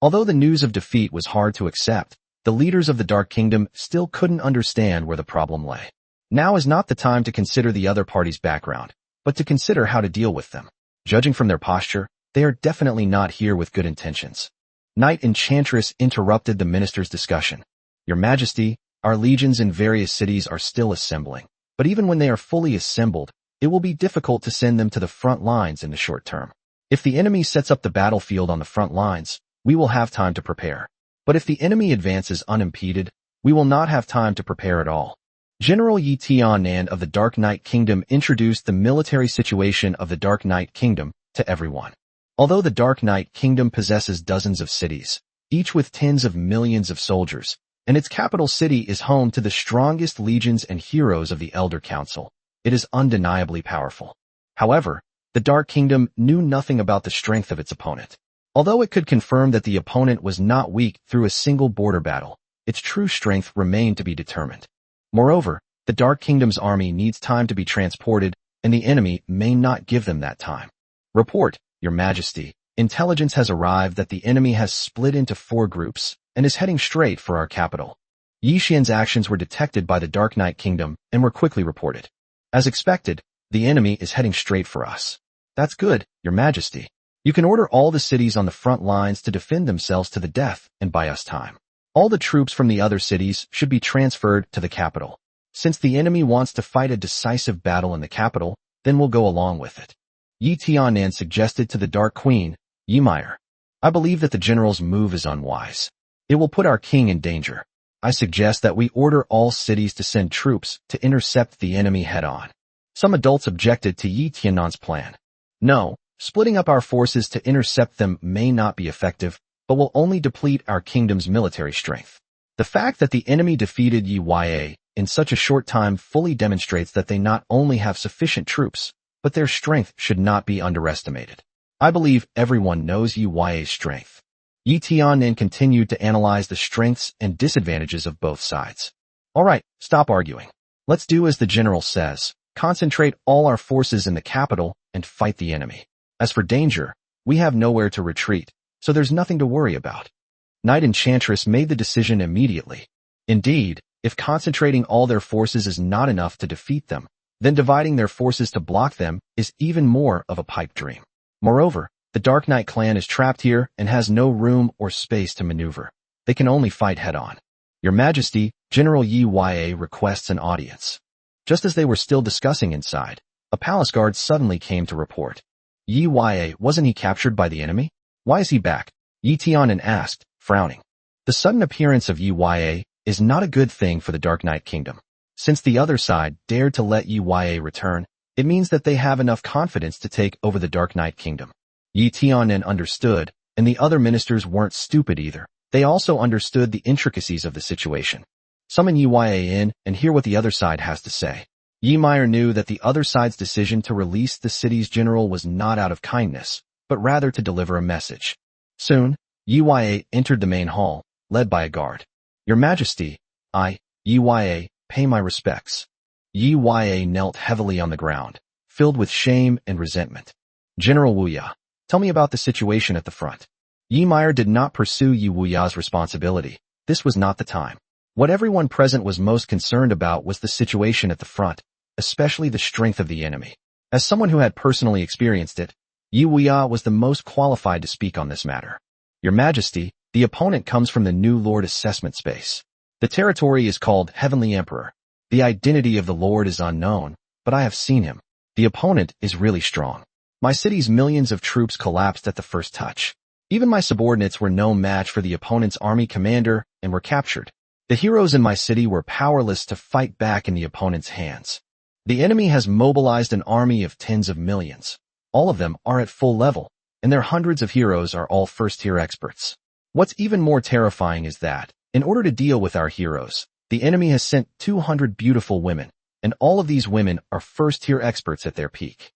S1: Although the news of defeat was hard to accept, the leaders of the Dark Kingdom still couldn't understand where the problem lay. Now is not the time to consider the other party's background, but to consider how to deal with them. Judging from their posture, they are definitely not here with good intentions. Knight Enchantress interrupted the minister's discussion. Your Majesty, our legions in various cities are still assembling, but even when they are fully assembled, it will be difficult to send them to the front lines in the short term. If the enemy sets up the battlefield on the front lines, we will have time to prepare. But if the enemy advances unimpeded, we will not have time to prepare at all. General Yi Tianan of the Dark Knight Kingdom introduced the military situation of the Dark Knight Kingdom to everyone. Although the Dark Knight Kingdom possesses dozens of cities, each with tens of millions of soldiers, and its capital city is home to the strongest legions and heroes of the Elder Council, it is undeniably powerful. However, the Dark Kingdom knew nothing about the strength of its opponent. Although it could confirm that the opponent was not weak through a single border battle, its true strength remained to be determined. Moreover, the Dark Kingdom's army needs time to be transported, and the enemy may not give them that time. Report, Your Majesty, intelligence has arrived that the enemy has split into 4 groups and is heading straight for our capital. Yi Xian's actions were detected by the Dark Knight Kingdom and were quickly reported. As expected, the enemy is heading straight for us. That's good, Your Majesty. You can order all the cities on the front lines to defend themselves to the death and buy us time. All the troops from the other cities should be transferred to the capital. Since the enemy wants to fight a decisive battle in the capital, then we'll go along with it. Yi Tianan suggested to the Dark Queen, Ymir. I believe that the general's move is unwise. It will put our king in danger. I suggest that we order all cities to send troops to intercept the enemy head-on. Some adults objected to Yi Tianan's plan. No, splitting up our forces to intercept them may not be effective, but will only deplete our kingdom's military strength. The fact that the enemy defeated Yi in such a short time fully demonstrates that they not only have sufficient troops, but their strength should not be underestimated. I believe everyone knows Yi's strength. Yi Tianan continued to analyze the strengths and disadvantages of both sides. All right, stop arguing. Let's do as the general says. Concentrate all our forces in the capital and fight the enemy. As for danger, we have nowhere to retreat, so there's nothing to worry about. Knight Enchantress made the decision immediately. Indeed, if concentrating all their forces is not enough to defeat them, then dividing their forces to block them is even more of a pipe dream. Moreover, the Dark Knight clan is trapped here and has no room or space to maneuver. They can only fight head-on. Your Majesty, General Yi requests an audience. Just as they were still discussing inside, a palace guard suddenly came to report. Yi wasn't he captured by the enemy? Why is he back? Yi Tianan asked, frowning. The sudden appearance of Yi is not a good thing for the Dark Knight Kingdom. Since the other side dared to let Yi return, it means that they have enough confidence to take over the Dark Knight Kingdom. Yi Tianan understood, and the other ministers weren't stupid either. They also understood the intricacies of the situation. Summon Yi in and hear what the other side has to say. Ymir knew that the other side's decision to release the city's general was not out of kindness, but rather to deliver a message. Soon, Yi entered the main hall, led by a guard. Your Majesty, Yi, pay my respects. Yi knelt heavily on the ground, filled with shame and resentment. General Wuya, tell me about the situation at the front. Ymir did not pursue Yi Wuya's responsibility. This was not the time. What everyone present was most concerned about was the situation at the front, especially the strength of the enemy. As someone who had personally experienced it, Yi Wuya was the most qualified to speak on this matter. Your Majesty, the opponent comes from the new Lord assessment space. The territory is called Heavenly Emperor. The identity of the Lord is unknown, but I have seen him. The opponent is really strong. My city's millions of troops collapsed at the first touch. Even my subordinates were no match for the opponent's army commander and were captured. The heroes in my city were powerless to fight back in the opponent's hands. The enemy has mobilized an army of tens of millions. All of them are at full level, and their hundreds of heroes are all first-tier experts. What's even more terrifying is that, in order to deal with our heroes, the enemy has sent 200 beautiful women, and all of these women are first-tier experts at their peak.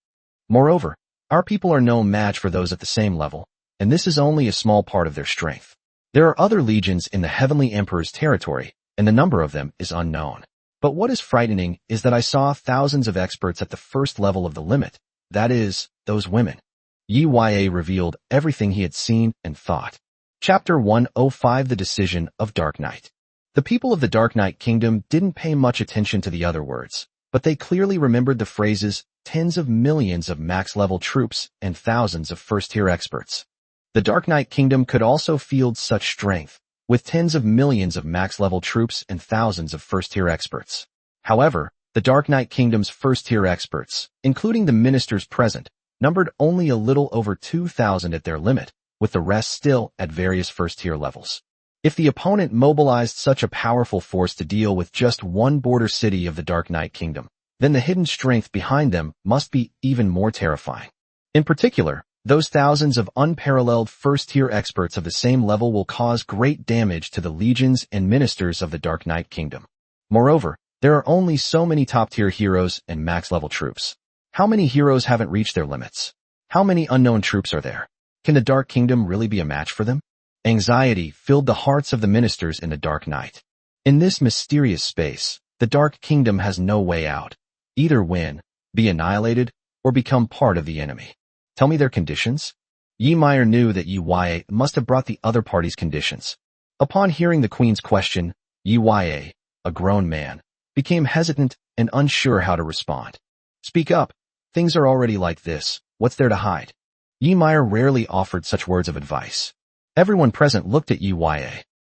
S1: Moreover, our people are no match for those at the same level, and this is only a small part of their strength. There are other legions in the Heavenly Emperor's territory, and the number of them is unknown. But what is frightening is that I saw thousands of experts at the first level of the limit, that is, those women. Yi revealed everything he had seen and thought. Chapter 105 The Decision of Dark Knight. The people of the Dark Knight Kingdom didn't pay much attention to the other words, but they clearly remembered the phrases, tens of millions of max-level troops and thousands of first-tier experts. The Dark Knight Kingdom could also field such strength, with tens of millions of max-level troops and thousands of first-tier experts. However, the Dark Knight Kingdom's first-tier experts, including the ministers present, numbered only a little over 2,000 at their limit, with the rest still at various first-tier levels. If the opponent mobilized such a powerful force to deal with just one border city of the Dark Knight Kingdom, then the hidden strength behind them must be even more terrifying. In particular, those thousands of unparalleled first-tier experts of the same level will cause great damage to the legions and ministers of the Dark Knight Kingdom. Moreover, there are only so many top-tier heroes and max-level troops. How many heroes haven't reached their limits? How many unknown troops are there? Can the Dark Kingdom really be a match for them? Anxiety filled the hearts of the ministers in the Dark Knight. In this mysterious space, the Dark Kingdom has no way out. Either win, be annihilated, or become part of the enemy. Tell me their conditions? Ymir knew that Yi must have brought the other party's conditions. Upon hearing the queen's question, Yi, a grown man, became hesitant and unsure how to respond. Speak up. Things are already like this. What's there to hide? Yi rarely offered such words of advice. Everyone present looked at Yi.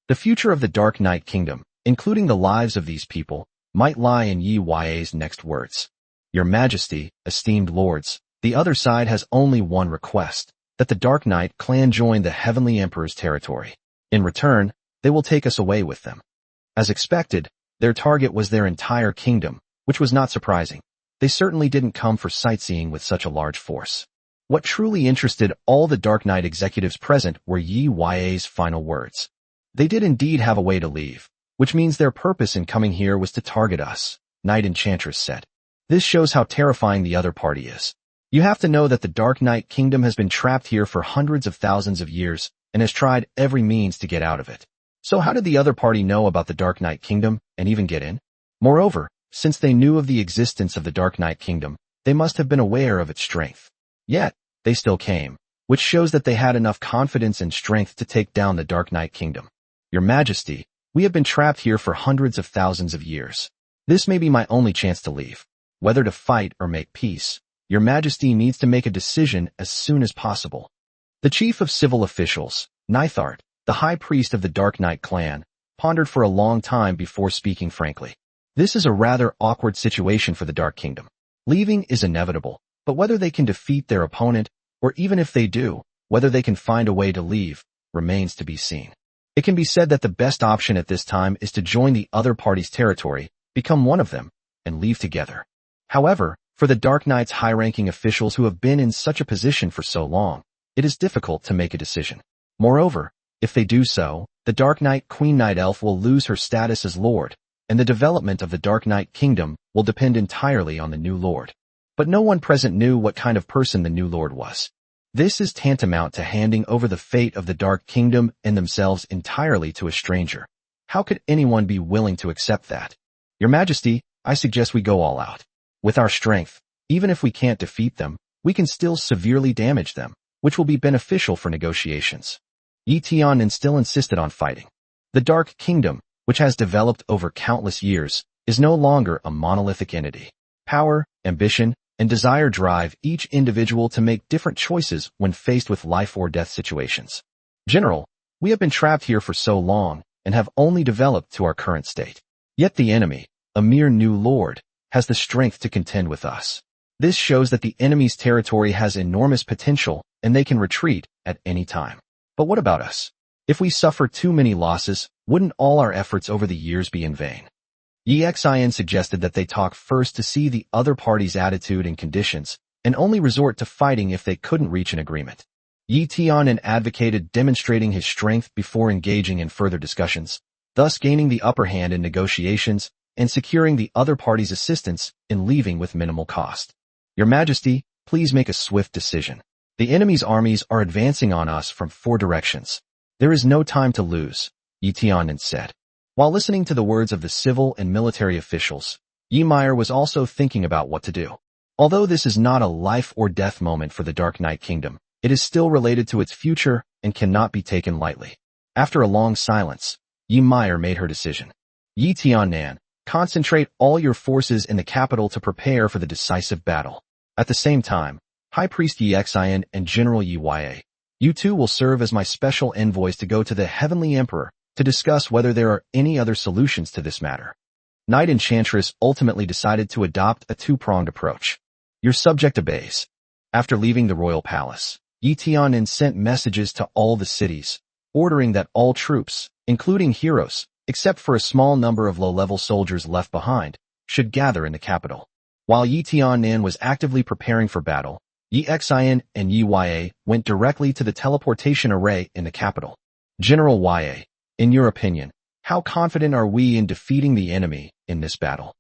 S1: The future of the Dark Knight Kingdom, including the lives of these people, might lie in Yi's next words. Your Majesty, esteemed lords, the other side has only one request, that the Dark Knight clan join the Heavenly Emperor's territory. In return, they will take us away with them. As expected, their target was their entire kingdom, which was not surprising. They certainly didn't come for sightseeing with such a large force. What truly interested all the Dark Knight executives present were Yi's final words. They did indeed have a way to leave, which means their purpose in coming here was to target us, Knight Enchantress said. This shows how terrifying the other party is. You have to know that the Dark Knight Kingdom has been trapped here for hundreds of thousands of years and has tried every means to get out of it. So how did the other party know about the Dark Knight Kingdom and even get in? Moreover, since they knew of the existence of the Dark Knight Kingdom, they must have been aware of its strength. Yet, they still came, which shows that they had enough confidence and strength to take down the Dark Knight Kingdom. Your Majesty, we have been trapped here for hundreds of thousands of years. This may be my only chance to leave. Whether to fight or make peace, Your Majesty needs to make a decision as soon as possible. The chief of civil officials, Nithard, the high priest of the Dark Knight clan, pondered for a long time before speaking frankly. This is a rather awkward situation for the Dark Kingdom. Leaving is inevitable, but whether they can defeat their opponent, or even if they do, whether they can find a way to leave, remains to be seen. It can be said that the best option at this time is to join the other party's territory, become one of them, and leave together. However, for the Dark Knight's high-ranking officials who have been in such a position for so long, it is difficult to make a decision. Moreover, if they do so, the Dark Knight Queen Night Elf will lose her status as Lord, and the development of the Dark Knight Kingdom will depend entirely on the new Lord. But no one present knew what kind of person the new Lord was. This is tantamount to handing over the fate of the Dark Kingdom and themselves entirely to a stranger. How could anyone be willing to accept that? Your Majesty, I suggest we go all out. With our strength, even if we can't defeat them, we can still severely damage them, which will be beneficial for negotiations. Yi Tian still insisted on fighting. The Dark Kingdom, which has developed over countless years, is no longer a monolithic entity. Power, ambition, and desire drive each individual to make different choices when faced with life or death situations. General, we have been trapped here for so long and have only developed to our current state. Yet the enemy, a mere new lord, has the strength to contend with us. This shows that the enemy's territory has enormous potential and they can retreat at any time. But what about us? If we suffer too many losses, wouldn't all our efforts over the years be in vain? Xin suggested that they talk first to see the other party's attitude and conditions, and only resort to fighting if they couldn't reach an agreement. Yi Tian advocated demonstrating his strength before engaging in further discussions, thus gaining the upper hand in negotiations and securing the other party's assistance in leaving with minimal cost. Your Majesty, please make a swift decision. The enemy's armies are advancing on us from 4 directions. There is no time to lose, Yi Tian said. While listening to the words of the civil and military officials, Yi was also thinking about what to do. Although this is not a life or death moment for the Dark Knight Kingdom, it is still related to its future and cannot be taken lightly. After a long silence, Yi made her decision. Yi Tian, concentrate all your forces in the capital to prepare for the decisive battle. At the same time, High Priest Xin and General Yi, you two will serve as my special envoys to go to the Heavenly Emperor to discuss whether there are any other solutions to this matter. Knight Enchantress ultimately decided to adopt a 2-pronged approach. Your subject obeys. After leaving the royal palace, Yi Tian sent messages to all the cities, ordering that all troops, including heroes, except for a small number of low-level soldiers left behind, should gather in the capital. While Yi Tian was actively preparing for battle, Xin and Yi went directly to the teleportation array in the capital. General Yi, in your opinion, how confident are we in defeating the enemy in this battle?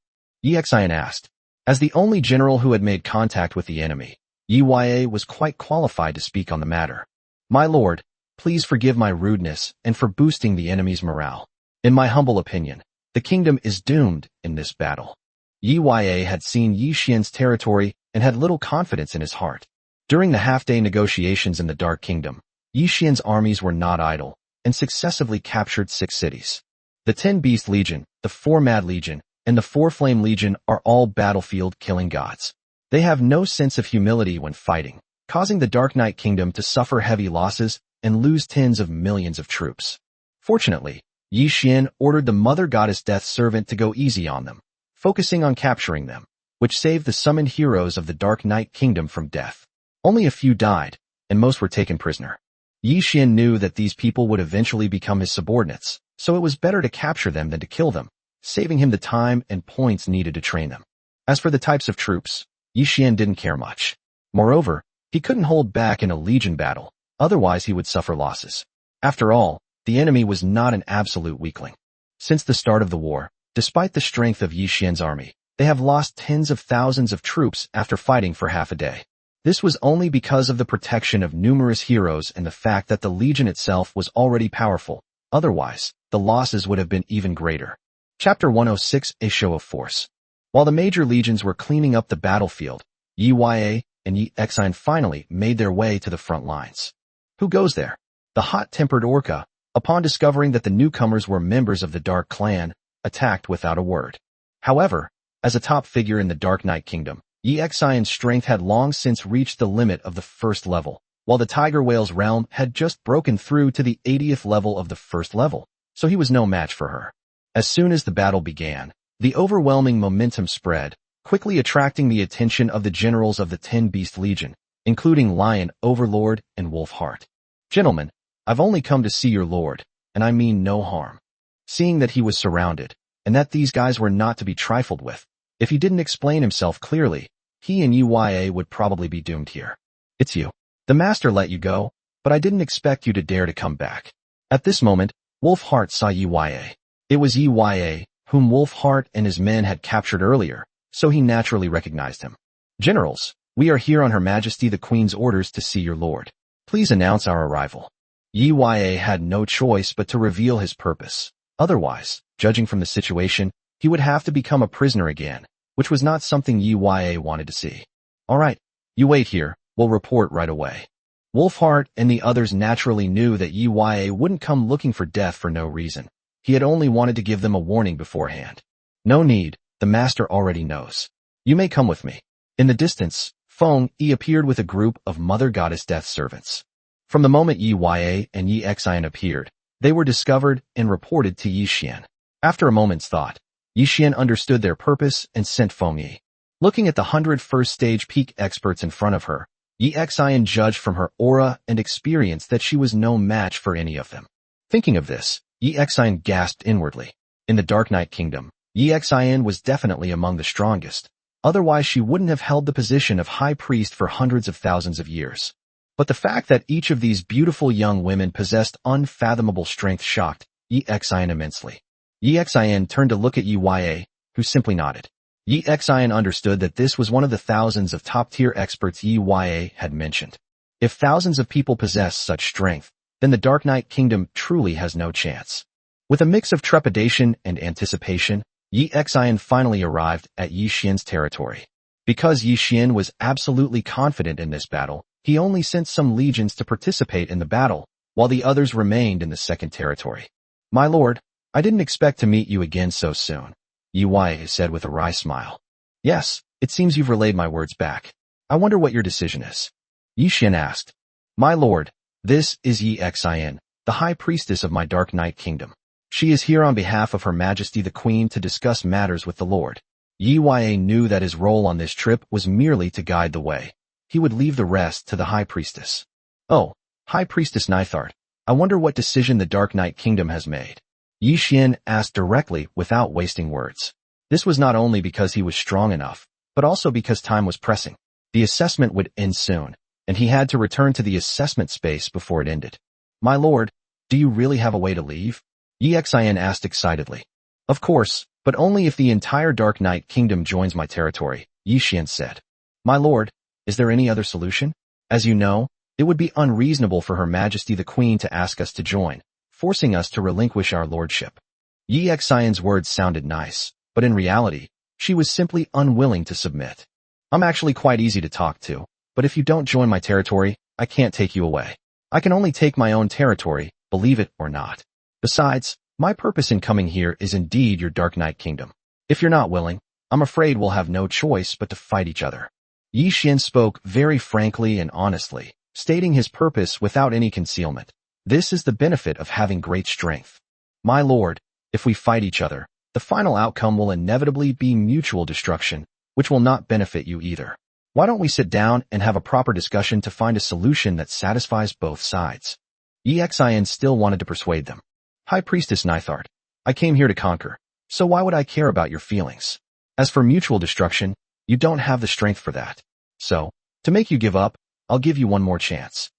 S1: Xin asked. As the only general who had made contact with the enemy, Yi was quite qualified to speak on the matter. My lord, please forgive my rudeness and for boosting the enemy's morale. In my humble opinion, the kingdom is doomed in this battle. Yi had seen Yi Xian's territory and had little confidence in his heart. During the half-day negotiations in the Dark Kingdom, Yi Xian's armies were not idle and successively captured 6 cities. The 10 Beast Legion, the 4 Mad Legion, and the 4 Flame Legion are all battlefield-killing gods. They have no sense of humility when fighting, causing the Dark Knight Kingdom to suffer heavy losses and lose tens of millions of troops. Fortunately, Yi Xian ordered the Mother Goddess Death's servant to go easy on them, focusing on capturing them, which saved the summoned heroes of the Dark Knight Kingdom from death. Only a few died, and most were taken prisoner. Yi Xian knew that these people would eventually become his subordinates, so it was better to capture them than to kill them, saving him the time and points needed to train them. As for the types of troops, Yi Xian didn't care much. Moreover, he couldn't hold back in a legion battle, otherwise he would suffer losses. After all, the enemy was not an absolute weakling. Since the start of the war, despite the strength of Yi Xian's army, they have lost tens of thousands of troops after fighting for half a day. This was only because of the protection of numerous heroes and the fact that the legion itself was already powerful. Otherwise, the losses would have been even greater. Chapter 106, A Show of Force. While the major legions were cleaning up the battlefield, Yi Ya and Yi Xian finally made their way to the front lines. Who goes there? The hot-tempered Orca, upon discovering that the newcomers were members of the Dark Clan, attacked without a word. However, as a top figure in the Dark Knight Kingdom, Yi Xian's strength had long since reached the limit of the first level, while the Tiger Whale's realm had just broken through to the 80th level of the first level, so he was no match for her. As soon as the battle began, the overwhelming momentum spread, quickly attracting the attention of the generals of the 10 Beast Legion, including Lion Overlord and Wolf Heart. Gentlemen, I've only come to see your lord, and I mean no harm. Seeing that he was surrounded, and that these guys were not to be trifled with, if he didn't explain himself clearly, he and Yi Ya would probably be doomed here. It's you. The master let you go, but I didn't expect you to dare to come back. At this moment, Wolf Heart saw Yi Ya. It was Yi Ya, whom Wolf Heart and his men had captured earlier, so he naturally recognized him. Generals, we are here on Her Majesty the Queen's orders to see your lord. Please announce our arrival. Yi Ya had no choice but to reveal his purpose. Otherwise, judging from the situation, he would have to become a prisoner again, which was not something Yi Ya wanted to see. All right, you wait here, we'll report right away. Wolfheart and the others naturally knew that Yi Ya wouldn't come looking for death for no reason. He had only wanted to give them a warning beforehand. No need, the master already knows. You may come with me. In the distance, Feng Yi appeared with a group of Mother Goddess Death servants. From the moment Yi Ya and Yi Xian appeared, they were discovered and reported to Yi Xian. After a moment's thought, Yi Xian understood their purpose and sent Feng Yi. Looking at the 101st stage peak experts in front of her, Yi Xian judged from her aura and experience that she was no match for any of them. Thinking of this, Yi Xian gasped inwardly. In the Dark Knight Kingdom, Yi Xian was definitely among the strongest. Otherwise she wouldn't have held the position of high priest for hundreds of thousands of years. But the fact that each of these beautiful young women possessed unfathomable strength shocked Yi Xian immensely. Yi Xian turned to look at Yi Ya, who simply nodded. Yi Xian understood that this was one of the thousands of top-tier experts Yi Ya had mentioned. If thousands of people possess such strength, then the Dark Knight Kingdom truly has no chance. With a mix of trepidation and anticipation, Yi Xian finally arrived at Yi Xian's territory. Because Yi Xian was absolutely confident in this battle, he only sent some legions to participate in the battle, while the others remained in the second territory. My lord, I didn't expect to meet you again so soon, Yi Ya said with a wry smile. Yes, it seems you've relayed my words back. I wonder what your decision is. Yi Xian asked. My lord, this is Yi Xian, the high priestess of my Dark Knight Kingdom. She is here on behalf of Her Majesty the Queen to discuss matters with the Lord. Yi Ya knew that his role on this trip was merely to guide the way. He would leave the rest to the High Priestess. Oh, High Priestess Nithard, I wonder what decision the Dark Knight Kingdom has made. Yi Xian asked directly without wasting words. This was not only because he was strong enough, but also because time was pressing. The assessment would end soon, and he had to return to the assessment space before it ended. My lord, do you really have a way to leave? Yi Xian asked excitedly. Of course, but only if the entire Dark Knight Kingdom joins my territory, Yi Xian said. My lord, is there any other solution? As you know, it would be unreasonable for Her Majesty the Queen to ask us to join, forcing us to relinquish our lordship. Yi Xian's words sounded nice, but in reality, she was simply unwilling to submit. I'm actually quite easy to talk to, but if you don't join my territory, I can't take you away. I can only take my own territory, believe it or not. Besides, My purpose in coming here is indeed your Dark Knight Kingdom. If you're not willing, I'm afraid we'll have no choice but to fight each other." Yi Xian spoke very frankly and honestly, stating his purpose without any concealment. This is the benefit of having great strength. "My lord, if we fight each other, the final outcome will inevitably be mutual destruction, which will not benefit you either. Why don't we sit down and have a proper discussion to find a solution that satisfies both sides?" Yi Xian still wanted to persuade them. "High Priestess Nithard, I came here to conquer, so why would I care about your feelings? As for mutual destruction, you don't have the strength for that. So, to make you give up, I'll give you one more chance."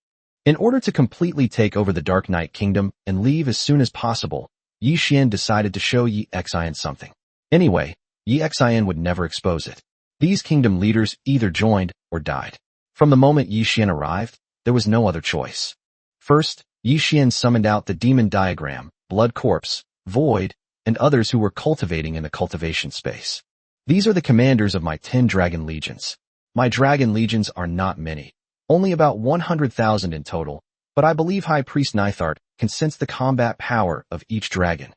S1: In order to completely take over the Dark Knight Kingdom and leave as soon as possible, Yi Xian decided to show Yi Xian something. Anyway, Yi Xian would never expose it. These kingdom leaders either joined or died. From the moment Yi Xian arrived, there was no other choice. First, Yi Xian summoned out the demon diagram, blood corpse, void, and others who were cultivating in the cultivation space. These are the commanders of my 10 dragon legions. My dragon legions are not many, only about 100,000 in total, but I believe High Priest Nithard can sense the combat power of each dragon.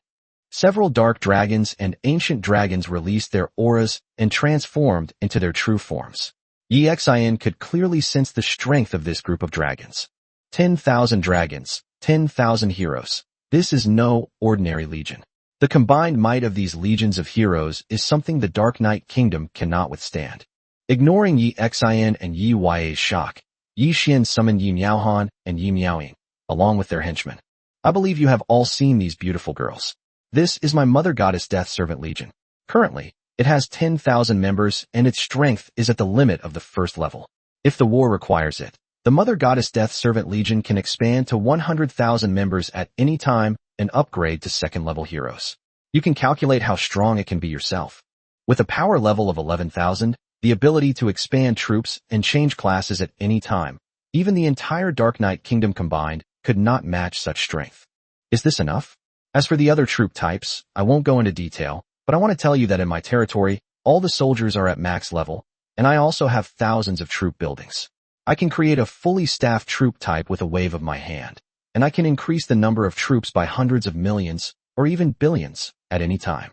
S1: Several dark dragons and ancient dragons released their auras and transformed into their true forms. Yi Xian could clearly sense the strength of this group of dragons. 10,000 dragons, 10,000 heroes. This is no ordinary legion. The combined might of these legions of heroes is something the Dark Knight Kingdom cannot withstand. Ignoring Yi Xian and Yi Ya's shock, Yi Xian summoned Yi Miaohan and Yi Miaoying, along with their henchmen. "I believe you have all seen these beautiful girls. This is my Mother Goddess Death Servant Legion. Currently, it has 10,000 members and its strength is at the limit of the first level. If the war requires it, the Mother Goddess Death Servant Legion can expand to 100,000 members at any time and upgrade to second-level heroes. You can calculate how strong it can be yourself. With a power level of 11,000, the ability to expand troops and change classes at any time, even the entire Dark Knight Kingdom combined could not match such strength. Is this enough? As for the other troop types, I won't go into detail, but I want to tell you that in my territory, all the soldiers are at max level, and I also have thousands of troop buildings. I can create a fully staffed troop type with a wave of my hand, and I can increase the number of troops by hundreds of millions, or even billions, at any time.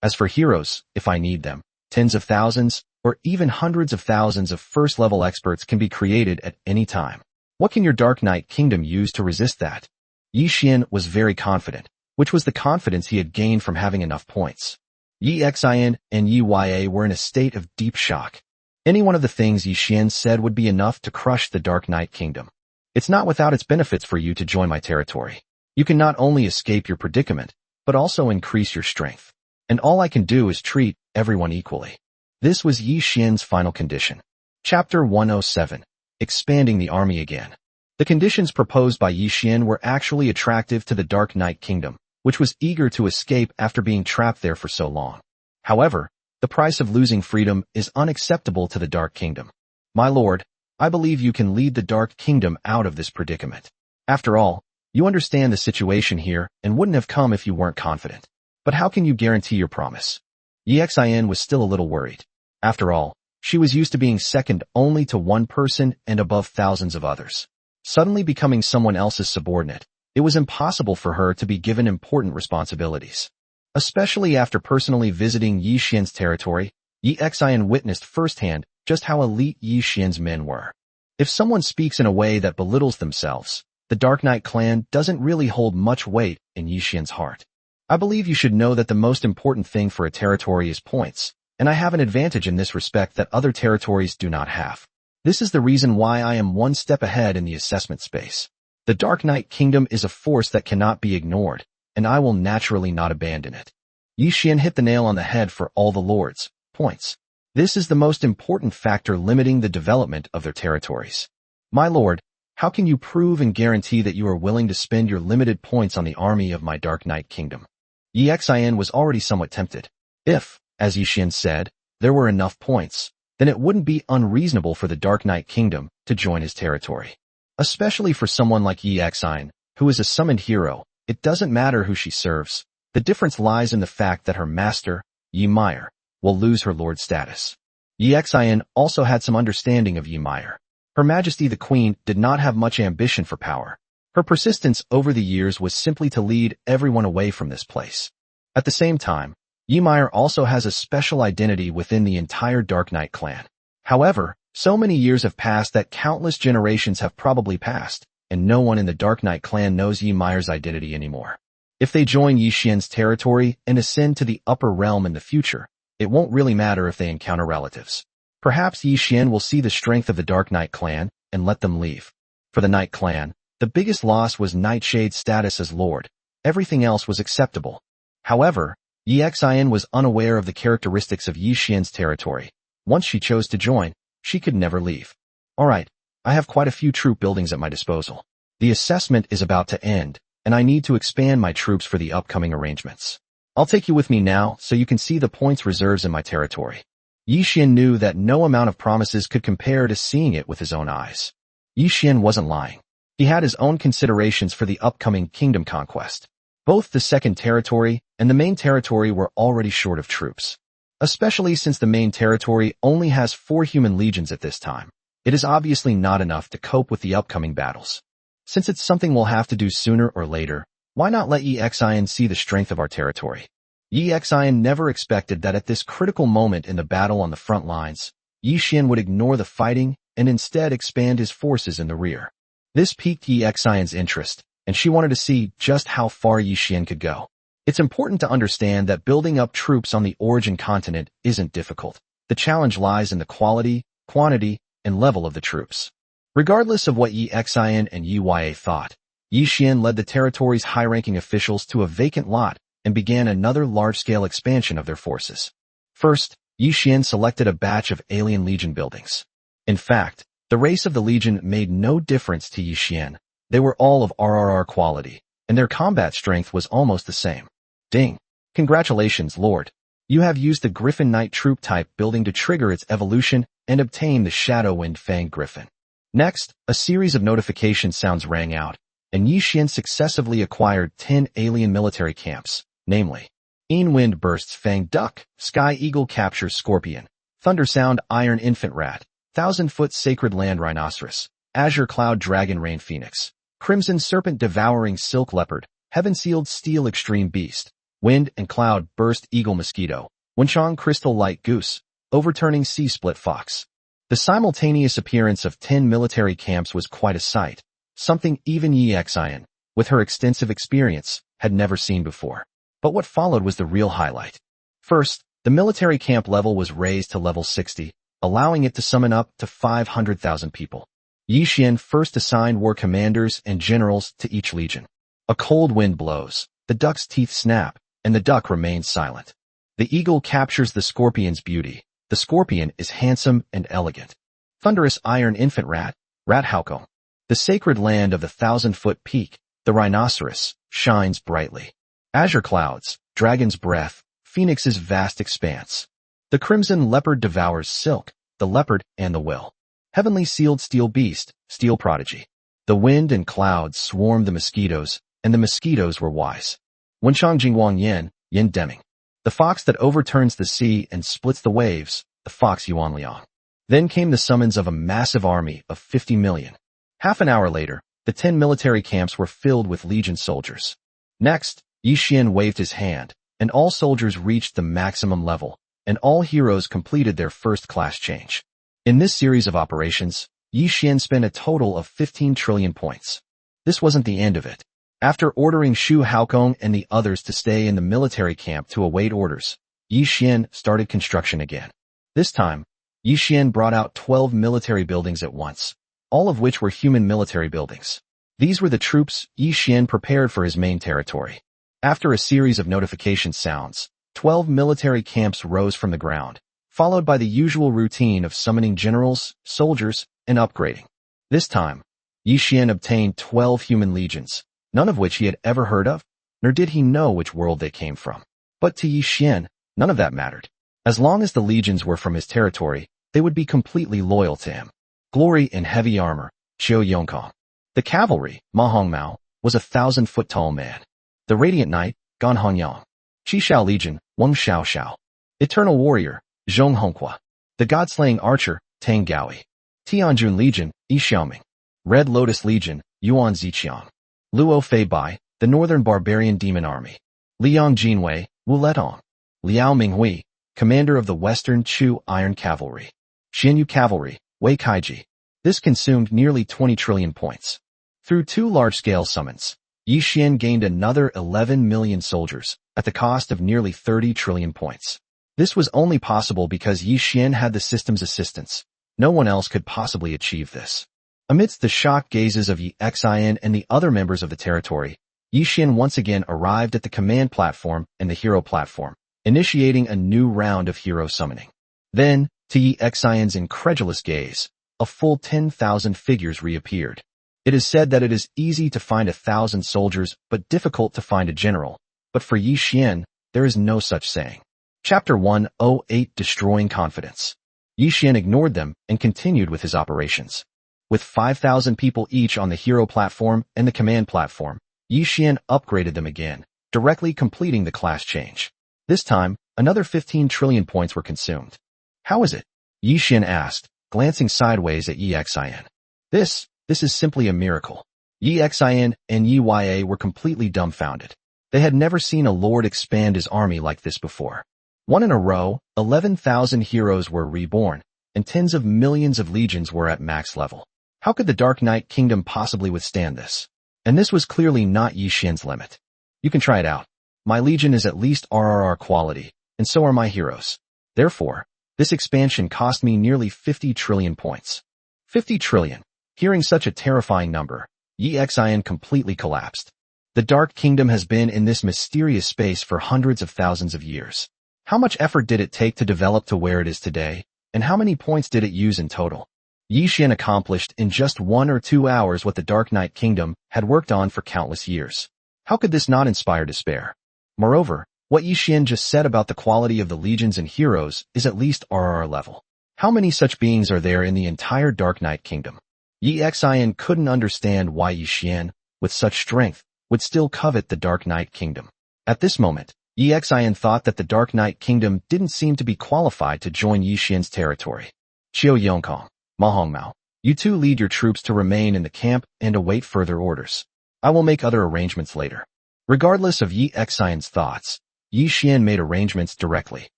S1: As for heroes, if I need them, tens of thousands, or even hundreds of thousands of first-level experts can be created at any time. What can your Dark Knight Kingdom use to resist that?" Yi Xian was very confident, which was the confidence he had gained from having enough points. Yi Xian and Yi Ya were in a state of deep shock. Any one of the things Yi Xian said would be enough to crush the Dark Knight Kingdom. "It's not without its benefits for you to join my territory. You can not only escape your predicament, but also increase your strength. And all I can do is treat everyone equally." This was Yi Xian's final condition. Chapter 107. Expanding the army again. The conditions proposed by Yi Xian were actually attractive to the Dark Knight Kingdom, which was eager to escape after being trapped there for so long. However, the price of losing freedom is unacceptable to the Dark Kingdom. "My lord, I believe you can lead the Dark Kingdom out of this predicament. After all, you understand the situation here and wouldn't have come if you weren't confident. But how can you guarantee your promise?" Yi Xian was still a little worried. After all, she was used to being second only to one person and above thousands of others. Suddenly becoming someone else's subordinate, it was impossible for her to be given important responsibilities. Especially after personally visiting Yi Xian's territory, Yi Xian witnessed firsthand just how elite Yi Xian's men were. If someone speaks in a way that belittles themselves, the Dark Knight clan doesn't really hold much weight in Yi Xian's heart. "I believe you should know that the most important thing for a territory is points, and I have an advantage in this respect that other territories do not have. This is the reason why I am one step ahead in the assessment space. The Dark Knight Kingdom is a force that cannot be ignored, and I will naturally not abandon it." Yi Xian hit the nail on the head for all the lords. Points. This is the most important factor limiting the development of their territories. "My lord, how can you prove and guarantee that you are willing to spend your limited points on the army of my Dark Knight Kingdom?" Yi Xian was already somewhat tempted. If, as Yi Xian said, there were enough points, then it wouldn't be unreasonable for the Dark Knight Kingdom to join his territory. Especially for someone like Yi Xian, who is a summoned hero, it doesn't matter who she serves. The difference lies in the fact that her master, Yi Meyer, will lose her lord status. Yi Xian also had some understanding of Yi Meyer. Her Majesty the Queen did not have much ambition for power. Her persistence over the years was simply to lead everyone away from this place. At the same time, Ymir also has a special identity within the entire Dark Knight clan. However, so many years have passed that countless generations have probably passed, and no one in the Dark Knight clan knows Ymir's identity anymore. If they join Yi Xian's territory and ascend to the upper realm in the future, it won't really matter if they encounter relatives. Perhaps Yi Xian will see the strength of the Dark Knight clan and let them leave. For the Knight clan, the biggest loss was Nightshade's status as lord. Everything else was acceptable. However, Yi Xian was unaware of the characteristics of Yi Xian's territory. Once she chose to join, she could never leave. Alright, I have quite a few troop buildings at my disposal. The assessment is about to end, and I need to expand my troops for the upcoming arrangements. I'll take you with me now so you can see the points reserves in my territory. Yi Xian knew that no amount of promises could compare to seeing it with his own eyes. Yi Xian wasn't lying. He had his own considerations for the upcoming kingdom conquest. Both the second territory and the main territory were already short of troops. Especially since the main territory only has 4 human legions at this time. It is obviously not enough to cope with the upcoming battles. Since it's something we'll have to do sooner or later, why not let Yi Xian see the strength of our territory? Yi Xian never expected that at this critical moment in the battle on the front lines, Yi Xian would ignore the fighting and instead expand his forces in the rear. This piqued Yi Xian's interest, and she wanted to see just how far Yi Xian could go. It's important to understand that building up troops on the origin continent isn't difficult. The challenge lies in the quality, quantity, and level of the troops. Regardless of what Yi Xian and Yi thought, Yi Xian led the territory's high-ranking officials to a vacant lot and began another large-scale expansion of their forces. First, Yi Xian selected a batch of alien legion buildings. In fact, the race of the legion made no difference to Yi Xian. They were all of RRR quality, and their combat strength was almost the same. Ding! Congratulations, Lord. You have used the Griffin Knight troop type building to trigger its evolution and obtain the Shadow Wind Fang Griffin. Next, a series of notification sounds rang out, and Yi Xian successively acquired 10 alien military camps, namely, Wind bursts Fang Duck, Sky Eagle captures Scorpion, Thunder Sound Iron Infant Rat, 1,000-foot Sacred Land Rhinoceros, Azure Cloud Dragon Rain Phoenix, Crimson Serpent Devouring Silk Leopard, Heaven Sealed Steel Extreme Beast, Wind and Cloud Burst Eagle Mosquito, Wenchong Crystal Light Goose, Overturning Sea Split Fox. The simultaneous appearance of 10 military camps was quite a sight, something even Yi Xian, with her extensive experience, had never seen before. But what followed was the real highlight. First, the military camp level was raised to level 60, allowing it to summon up to 500,000 people. Yi Xian first assigned war commanders and generals to each legion. A cold wind blows, the duck's teeth snap, and the duck remains silent. The eagle captures the scorpion's beauty. The scorpion is handsome and elegant. Thunderous Iron Infant Rat, Rat Hauko. The sacred land of the 1,000-foot peak, the rhinoceros, shines brightly. Azure Clouds, Dragon's Breath, Phoenix's vast expanse. The crimson leopard devours silk, the leopard and the will. Heavenly Sealed Steel Beast, Steel Prodigy. The wind and clouds swarmed the mosquitoes, and the mosquitoes were wise. Wenchang Jingwang Yen, Yin Deming. The fox that overturns the sea and splits the waves, the fox Yuan Liang. Then came the summons of a massive army of 50 million. Half an hour later, the 10 military camps were filled with legion soldiers. Next, Yi Xian waved his hand, and all soldiers reached the maximum level, and all heroes completed their first class change. In this series of operations, Yi Xian spent a total of 15 trillion points. This wasn't the end of it. After ordering Shu Haokong and the others to stay in the military camp to await orders, Yi Xian started construction again. This time, Yi Xian brought out 12 military buildings at once, all of which were human military buildings. These were the troops Yi Xian prepared for his main territory. After a series of notification sounds, 12 military camps rose from the ground, followed by the usual routine of summoning generals, soldiers, and upgrading. This time, Yi Xian obtained 12 human legions, none of which he had ever heard of, nor did he know which world they came from. But to Yi Xian, none of that mattered. As long as the legions were from his territory, they would be completely loyal to him. Glory in heavy armor, Xiao Yongkong. The cavalry, Ma Hongmao, was a 1,000-foot tall man. The Radiant Knight, Gan Hongyang. Qishao Legion, Wang Xiao. Eternal Warrior, Zhong Hongqua. The God-slaying Archer, Tang Gaoi. Tianjun Legion, Yi Xiaoming. Red Lotus Legion, Yuan Ziqiang. Luo Fei Bai, the northern barbarian demon army. Liang Jinwei, Wu Letong. Liao Minghui, commander of the western Chu Iron Cavalry. Xinyu Cavalry, Wei Kaiji. This consumed nearly 20 trillion points. Through 2 large-scale summons, Yi Xian gained another 11 million soldiers, at the cost of nearly 30 trillion points. This was only possible because Yi Xian had the system's assistance. No one else could possibly achieve this. Amidst the shocked gazes of Yi Xian and the other members of the territory, Yi Xian once again arrived at the command platform and the hero platform, initiating a new round of hero summoning. Then, to Yi Xian's incredulous gaze, a full 10,000 figures reappeared. It is said that it is easy to find 1,000 soldiers but difficult to find a general, but for Yi Xian, there is no such saying. Chapter 108 Destroying Confidence. Yi Xian ignored them and continued with his operations. With 5,000 people each on the hero platform and the command platform, Yi Xian upgraded them again, directly completing the class change. This time, another 15 trillion points were consumed. How is it? Yi Xian asked, glancing sideways at Yi Xian. This is simply a miracle. Yi Xian and Yi Ya were completely dumbfounded. They had never seen a lord expand his army like this before. One in a row, 11,000 heroes were reborn, and tens of millions of legions were at max level. How could the Dark Knight Kingdom possibly withstand this? And this was clearly not Yi Xian's limit. You can try it out. My legion is at least RRR quality, and so are my heroes. Therefore, this expansion cost me nearly 50 trillion points. 50 trillion. Hearing such a terrifying number, Yi Xian completely collapsed. The Dark Kingdom has been in this mysterious space for hundreds of thousands of years. How much effort did it take to develop to where it is today, and how many points did it use in total? Yi Xian accomplished in just 1 or 2 hours what the Dark Knight Kingdom had worked on for countless years. How could this not inspire despair? Moreover, what Yi Xian just said about the quality of the legions and heroes is at least RRR level. How many such beings are there in the entire Dark Knight Kingdom? Yi Xian couldn't understand why Yi Xian, with such strength, would still covet the Dark Knight Kingdom. At this moment, Yi Xian thought that the Dark Knight Kingdom didn't seem to be qualified to join Yi Xian's territory. Qiu Yongkong, Ma Hongmao, you two lead your troops to remain in the camp and await further orders. I will make other arrangements later. Regardless of Yi Xian's thoughts, Yi Xian made arrangements directly.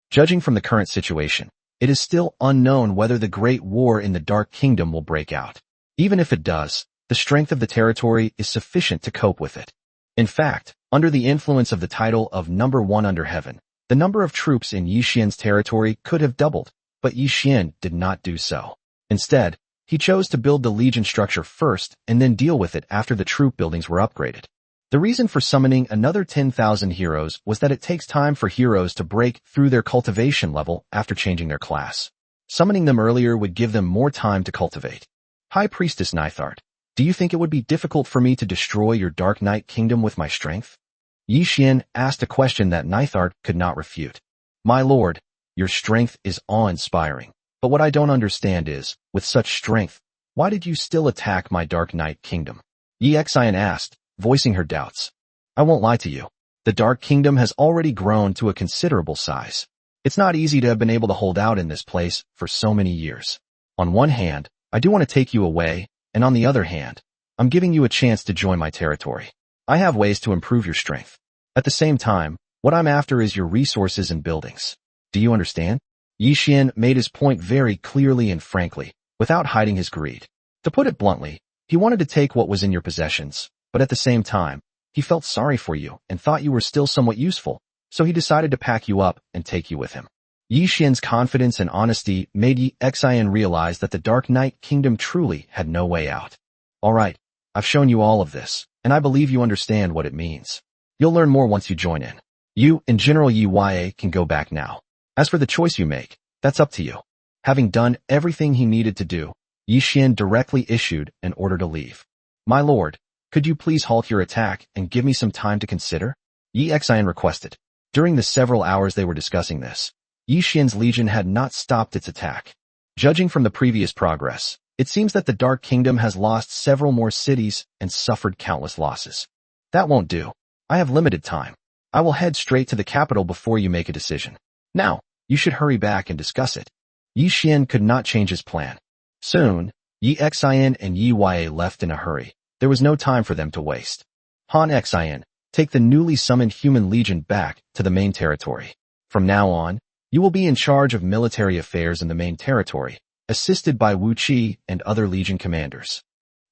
S1: Judging from the current situation, it is still unknown whether the Great War in the Dark Kingdom will break out. Even if it does, the strength of the territory is sufficient to cope with it. In fact, under the influence of the title of number 1 under heaven, the number of troops in Yi Xian's territory could have doubled, but Yi Xian did not do so. Instead, he chose to build the legion structure first and then deal with it after the troop buildings were upgraded. The reason for summoning another 10,000 heroes was that it takes time for heroes to break through their cultivation level after changing their class. Summoning them earlier would give them more time to cultivate. High Priestess Nithard, do you think it would be difficult for me to destroy your Dark Knight Kingdom with my strength? Yi Xian asked a question that Nithard could not refute. My lord, your strength is awe-inspiring, but what I don't understand is, with such strength, why did you still attack my Dark Knight Kingdom? Yi Xian asked, voicing her doubts. I won't lie to you. The Dark Kingdom has already grown to a considerable size. It's not easy to have been able to hold out in this place for so many years. On one hand, I do want to take you away, and on the other hand, I'm giving you a chance to join my territory. I have ways to improve your strength. At the same time, what I'm after is your resources and buildings. Do you understand? Yi Xian made his point very clearly and frankly, without hiding his greed. To put it bluntly, he wanted to take what was in your possessions, but at the same time, he felt sorry for you and thought you were still somewhat useful, so he decided to pack you up and take you with him. Yi Xian's confidence and honesty made Yi Xian realize that the Dark Knight Kingdom truly had no way out. Alright, I've shown you all of this, and I believe you understand what it means. You'll learn more once you join in. You and General Yi Ya can go back now. As for the choice you make, that's up to you. Having done everything he needed to do, Yi Xian directly issued an order to leave. My lord, could you please halt your attack and give me some time to consider? Yi Xian requested. During the several hours they were discussing this, Yi Xian's legion had not stopped its attack. Judging from the previous progress, it seems that the Dark Kingdom has lost several more cities and suffered countless losses. That won't do. I have limited time. I will head straight to the capital before you make a decision. Now, you should hurry back and discuss it. Yi Xian could not change his plan. Soon, Yi Xian and Yi Ya left in a hurry, There was no time for them to waste. Han Xin, take the newly summoned human legion back to the main territory. From now on, you will be in charge of military affairs in the main territory, assisted by Wu Qi and other legion commanders.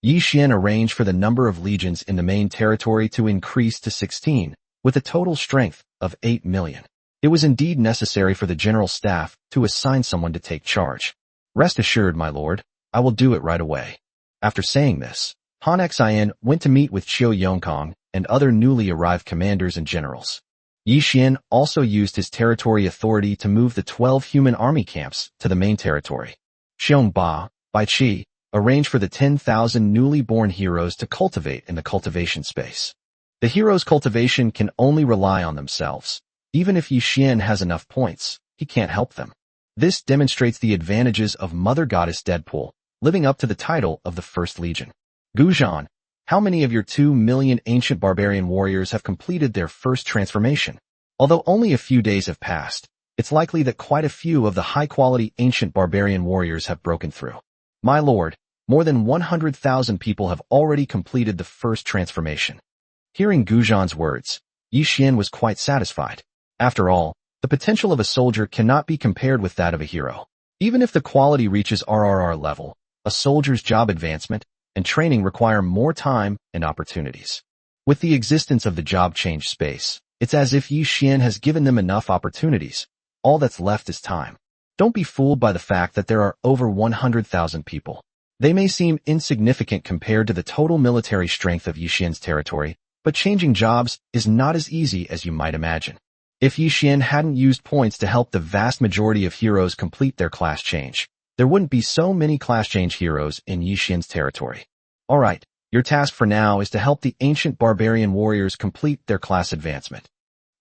S1: Yi Xian arranged for the number of legions in the main territory to increase to 16, with a total strength of 8 million. It was indeed necessary for the general staff to assign someone to take charge. Rest assured, my lord, I will do it right away. After saying this, Han Xin went to meet with Qiu Yongkong and other newly arrived commanders and generals. Yi Xian also used his territory authority to move the 12 human army camps to the main territory. Xiong Ba, Bai Qi, arranged for the 10,000 newly born heroes to cultivate in the cultivation space. The heroes' cultivation can only rely on themselves. Even if Yi Xian has enough points, he can't help them. This demonstrates the advantages of Mother Goddess Deadpool, living up to the title of the First Legion. Gu Zhan, how many of your 2 million ancient barbarian warriors have completed their first transformation? Although only a few days have passed, it's likely that quite a few of the high-quality ancient barbarian warriors have broken through. My lord, more than 100,000 people have already completed the first transformation. Hearing Gu Zhan's words, Yi Xian was quite satisfied. After all, the potential of a soldier cannot be compared with that of a hero. Even if the quality reaches RRR level, a soldier's job advancement and training require more time and opportunities. With the existence of the job change space, it's as if Yi Xian has given them enough opportunities. All that's left is time. Don't be fooled by the fact that there are over 100,000 people. They may seem insignificant compared to the total military strength of Yi Xian's territory, but changing jobs is not as easy as you might imagine. If Yi Xian hadn't used points to help the vast majority of heroes complete their class change, there wouldn't be so many class change heroes in Yi Xian's territory. Alright, your task for now is to help the ancient barbarian warriors complete their class advancement.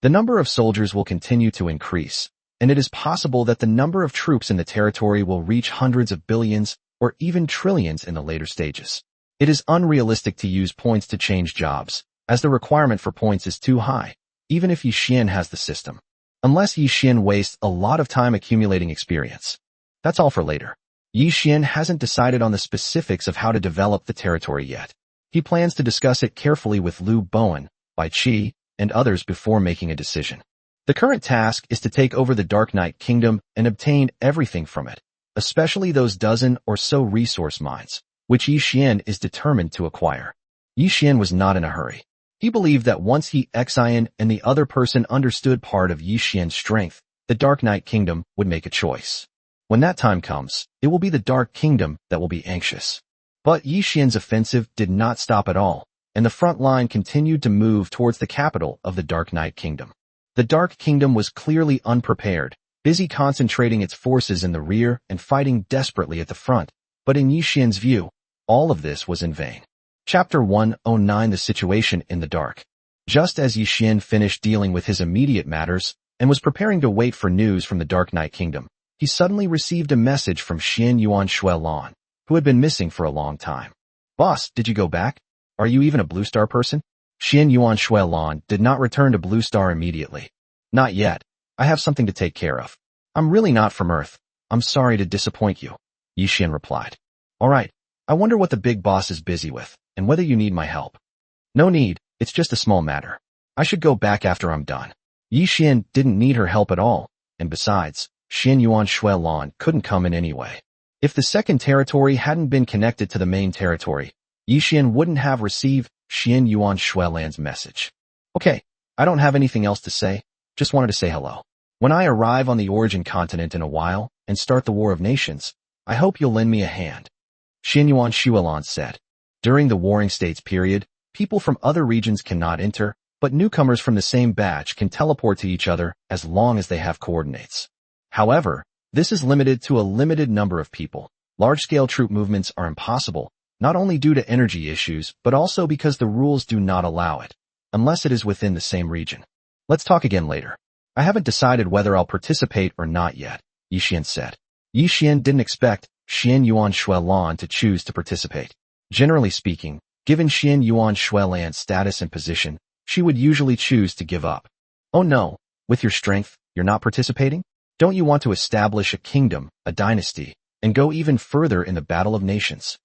S1: The number of soldiers will continue to increase, and it is possible that the number of troops in the territory will reach hundreds of billions or even trillions in the later stages. It is unrealistic to use points to change jobs, as the requirement for points is too high, even if Yi Xian has the system. Unless Yi Xian wastes a lot of time accumulating experience. That's all for later. Yi Xian hasn't decided on the specifics of how to develop the territory yet. He plans to discuss it carefully with Liu Bowen, Bai Qi, and others before making a decision. The current task is to take over the Dark Knight Kingdom and obtain everything from it, especially those dozen or so resource mines, which Yi Xian is determined to acquire. Yi Xian was not in a hurry. He believed that once he, Xian, and the other person understood part of Yi Xian's strength, the Dark Knight Kingdom would make a choice. When that time comes, it will be the Dark Kingdom that will be anxious. But Yi Xian's offensive did not stop at all, and the front line continued to move towards the capital of the Dark Knight Kingdom. The Dark Kingdom was clearly unprepared, busy concentrating its forces in the rear and fighting desperately at the front, but in Yi Xian's view, all of this was in vain. Chapter 109: The Situation in the Dark. Just as Yi Xian finished dealing with his immediate matters and was preparing to wait for news from the Dark Knight Kingdom, he suddenly received a message from Xian Yuan Shuelan, who had been missing for a long time. Boss, did you go back? Are you even a Blue Star person? Xian Yuan Shuelan did not return to Blue Star immediately. Not yet. I have something to take care of. I'm really not from Earth. I'm sorry to disappoint you, Yi Xian replied. Alright, I wonder what the big boss is busy with, and whether you need my help. No need, it's just a small matter. I should go back after I'm done. Yi Xian didn't need her help at all, and besides, Xian Yuan Shuelan couldn't come in anyway. If the second territory hadn't been connected to the main territory, Yi Xian wouldn't have received Xian Yuan Shuelan's message. Okay, I don't have anything else to say, just wanted to say hello. When I arrive on the origin continent in a while and start the War of Nations, I hope you'll lend me a hand. Xian Yuan Shuelan said. During the Warring States period, people from other regions cannot enter, but newcomers from the same batch can teleport to each other as long as they have coordinates. However, this is limited to a limited number of people. Large-scale troop movements are impossible, not only due to energy issues, but also because the rules do not allow it, unless it is within the same region. Let's talk again later. I haven't decided whether I'll participate or not yet, Yi Xian said. Yi Xian didn't expect Xian Yuan Shuelan to choose to participate. Generally speaking, given Xian Yuan Shuelan's status and position, she would usually choose to give up. Oh no, with your strength, you're not participating? Don't you want to establish a kingdom, a dynasty, and go even further in the Battle of Nations?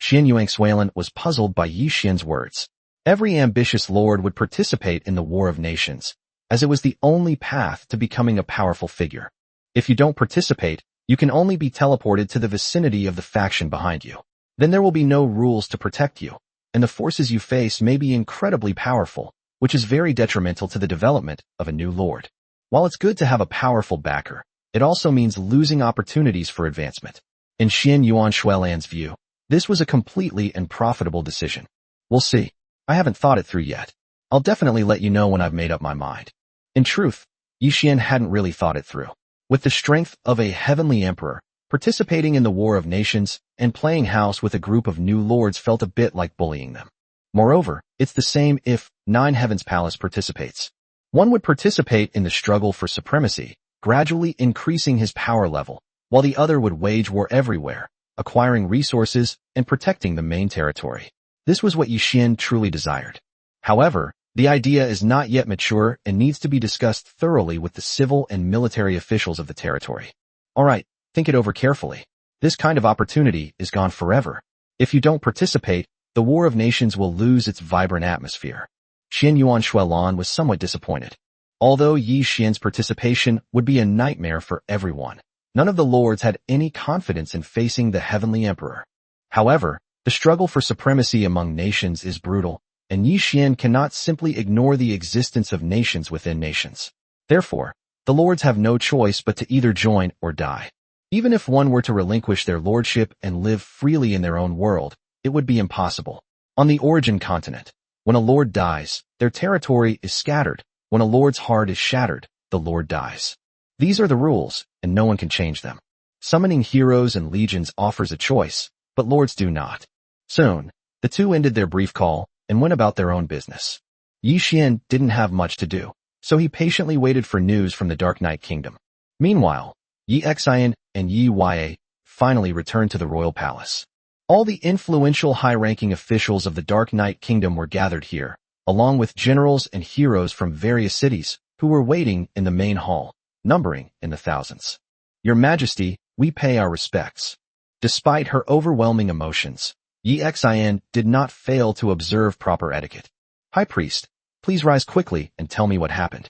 S1: Xian Yuangshuilan was puzzled by Yi Xian's words. Every ambitious lord would participate in the War of Nations, as it was the only path to becoming a powerful figure. If you don't participate, you can only be teleported to the vicinity of the faction behind you. Then there will be no rules to protect you, and the forces you face may be incredibly powerful, which is very detrimental to the development of a new lord. While it's good to have a powerful backer, it also means losing opportunities for advancement. In Xian Yuanshuilan's view, this was a completely and profitable decision. We'll see. I haven't thought it through yet. I'll definitely let you know when I've made up my mind. In truth, Yi Xian hadn't really thought it through. With the strength of a heavenly emperor, participating in the War of Nations and playing house with a group of new lords felt a bit like bullying them. Moreover, it's the same if Nine Heavens Palace participates. One would participate in the struggle for supremacy, gradually increasing his power level, while the other would wage war everywhere, acquiring resources and protecting the main territory. This was what Yi Xian truly desired. However, the idea is not yet mature and needs to be discussed thoroughly with the civil and military officials of the territory. Alright, think it over carefully. This kind of opportunity is gone forever. If you don't participate, the War of Nations will lose its vibrant atmosphere. Xian Yuanshuilan was somewhat disappointed. Although Yi Xian's participation would be a nightmare for everyone, none of the lords had any confidence in facing the Heavenly Emperor. However, the struggle for supremacy among nations is brutal, and Yi Xian cannot simply ignore the existence of nations within nations. Therefore, the lords have no choice but to either join or die. Even if one were to relinquish their lordship and live freely in their own world, it would be impossible. On the origin continent, when a lord dies, their territory is scattered. When a lord's heart is shattered, the lord dies. These are the rules, and no one can change them. Summoning heroes and legions offers a choice, but lords do not. Soon, the two ended their brief call and went about their own business. Yi Xian didn't have much to do, so he patiently waited for news from the Dark Knight Kingdom. Meanwhile, Yi Xian and Yi Ya finally returned to the royal palace. All the influential high-ranking officials of the Dark Knight Kingdom were gathered here, along with generals and heroes from various cities who were waiting in the main hall, numbering in the thousands. Your Majesty, we pay our respects. Despite her overwhelming emotions, Yi Xian did not fail to observe proper etiquette. High Priest, please rise quickly and tell me what happened.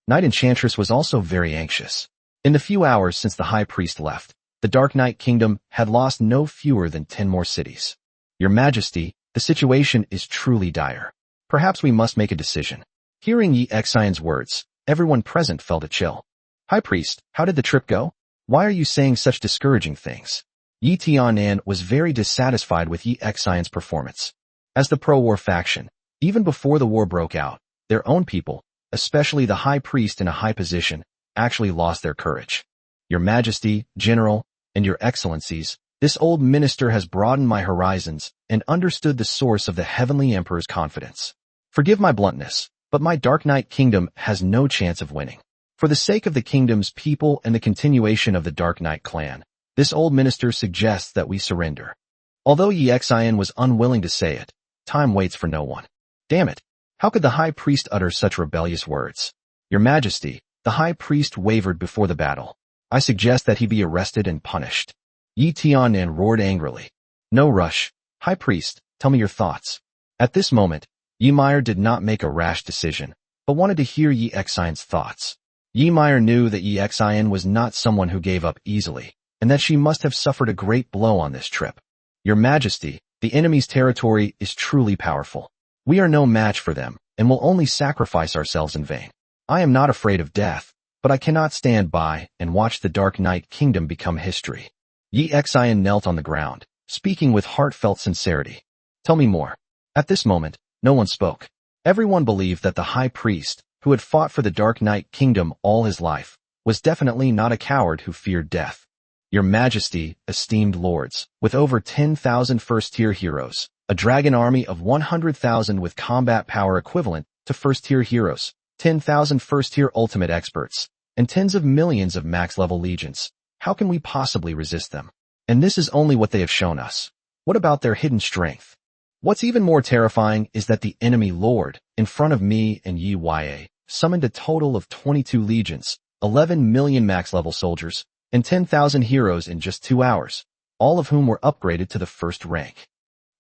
S1: Knight Enchantress was also very anxious. In the few hours since the High Priest left, the Dark Knight Kingdom had lost no fewer than 10 more cities. Your Majesty, the situation is truly dire. Perhaps we must make a decision. Hearing Yi Xian's words, everyone present felt a chill. High Priest, how did the trip go? Why are you saying such discouraging things? Yi Tianan was very dissatisfied with Yi Xian's performance. As the pro-war faction, even before the war broke out, their own people, especially the High Priest in a high position, actually lost their courage. Your Majesty, General, and Your Excellencies, this old minister has broadened my horizons and understood the source of the Heavenly Emperor's confidence. Forgive my bluntness, but my Dark Knight Kingdom has no chance of winning. For the sake of the kingdom's people and the continuation of the Dark Knight clan, this old minister suggests that we surrender. Although Yi Xian was unwilling to say it, time waits for no one. Damn it! How could the High Priest utter such rebellious words? Your Majesty, the High Priest wavered before the battle. I suggest that he be arrested and punished. Yi Tianan roared angrily. No rush. High Priest, tell me your thoughts. At this moment, Yi Meyer did not make a rash decision, but wanted to hear Yi Xian's thoughts. Yi Meyer knew that Yi Xian was not someone who gave up easily, and that she must have suffered a great blow on this trip. Your Majesty, the enemy's territory is truly powerful. We are no match for them, and will only sacrifice ourselves in vain. I am not afraid of death, but I cannot stand by and watch the Dark Knight Kingdom become history. Yi Xian knelt on the ground, speaking with heartfelt sincerity. Tell me more. At this moment, no one spoke. Everyone believed that the High Priest, who had fought for the Dark Knight Kingdom all his life, was definitely not a coward who feared death. Your Majesty, esteemed lords, with over 10,000 first-tier heroes, a dragon army of 100,000 with combat power equivalent to first-tier heroes, 10,000 first-tier ultimate experts, and tens of millions of max-level legions. How can we possibly resist them? And this is only what they have shown us. What about their hidden strength? What's even more terrifying is that the enemy lord, in front of me and Yi Ya, summoned a total of 22 legions, 11 million max-level soldiers, and 10,000 heroes in just 2 hours, all of whom were upgraded to the first rank.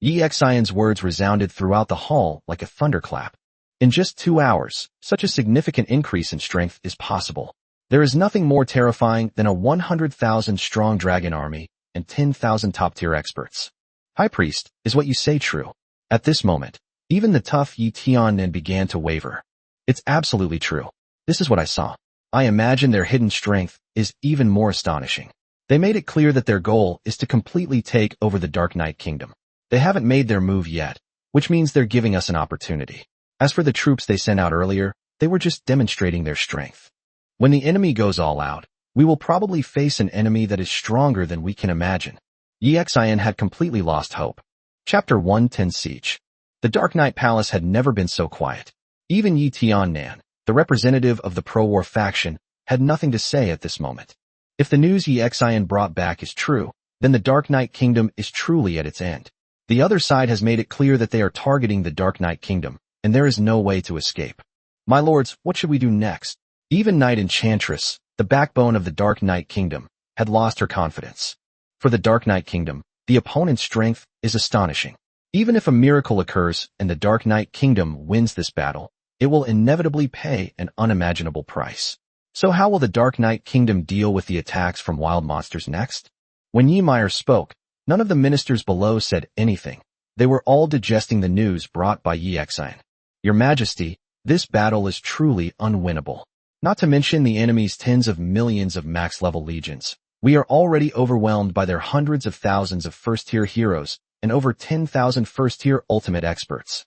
S1: Yi Xian's words resounded throughout the hall like a thunderclap. In just 2 hours, such a significant increase in strength is possible. There is nothing more terrifying than a 100,000-strong dragon army and 10,000 top-tier experts. High Priest, is what you say true? At this moment, even the tough Yi Tiannan began to waver. It's absolutely true. This is what I saw. I imagine their hidden strength is even more astonishing. They made it clear that their goal is to completely take over the Dark Knight Kingdom. They haven't made their move yet, which means they're giving us an opportunity. As for the troops they sent out earlier, they were just demonstrating their strength. When the enemy goes all out, we will probably face an enemy that is stronger than we can imagine. Yi Xian had completely lost hope. Chapter 110 Siege. The Dark Knight Palace had never been so quiet. Even Yi Tiannan, the representative of the pro-war faction, had nothing to say at this moment. If the news Yi Xian brought back is true, then the Dark Knight Kingdom is truly at its end. The other side has made it clear that they are targeting the Dark Knight Kingdom, and there is no way to escape. My lords, what should we do next? Even Knight Enchantress, the backbone of the Dark Knight Kingdom, had lost her confidence. For the Dark Knight Kingdom, the opponent's strength is astonishing. Even if a miracle occurs and the Dark Knight Kingdom wins this battle, it will inevitably pay an unimaginable price. So how will the Dark Knight Kingdom deal with the attacks from wild monsters next? When Ymir spoke, none of the ministers below said anything. They were all digesting the news brought by Yi Xian. Your Majesty, this battle is truly unwinnable. Not to mention the enemy's tens of millions of max-level legions. We are already overwhelmed by their hundreds of thousands of first-tier heroes and over 10,000 first-tier ultimate experts.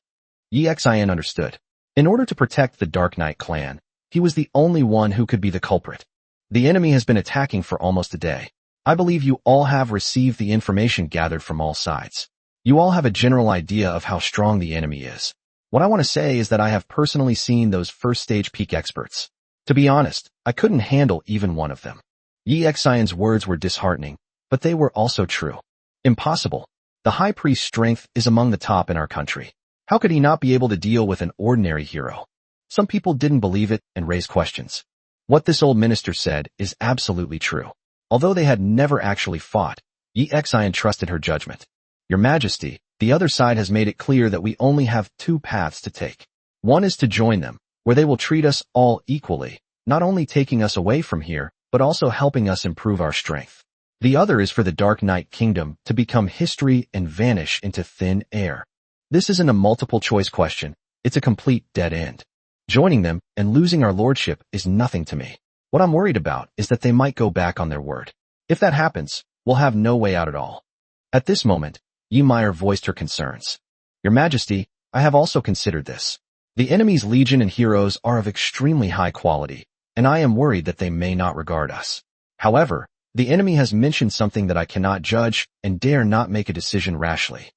S1: Yi Xian understood. In order to protect the Dark Knight clan, he was the only one who could be the culprit. The enemy has been attacking for almost a day. I believe you all have received the information gathered from all sides. You all have a general idea of how strong the enemy is. What I want to say is that I have personally seen those first-stage peak experts. To be honest, I couldn't handle even one of them. Yi Xian's words were disheartening, but they were also true. Impossible. The High Priest's strength is among the top in our country. How could he not be able to deal with an ordinary hero? Some people didn't believe it and raised questions. What this old minister said is absolutely true. Although they had never actually fought, Yi Xian trusted her judgment. Your Majesty, the other side has made it clear that we only have 2 paths to take. One is to join them, where they will treat us all equally, not only taking us away from here, but also helping us improve our strength. The other is for the Dark Knight Kingdom to become history and vanish into thin air. This isn't a multiple-choice question, it's a complete dead end. Joining them and losing our lordship is nothing to me. What I'm worried about is that they might go back on their word. If that happens, we'll have no way out at all. At this moment, Ymir voiced her concerns. Your Majesty, I have also considered this. The enemy's legion and heroes are of extremely high quality, and I am worried that they may not regard us. However, the enemy has mentioned something that I cannot judge and dare not make a decision rashly.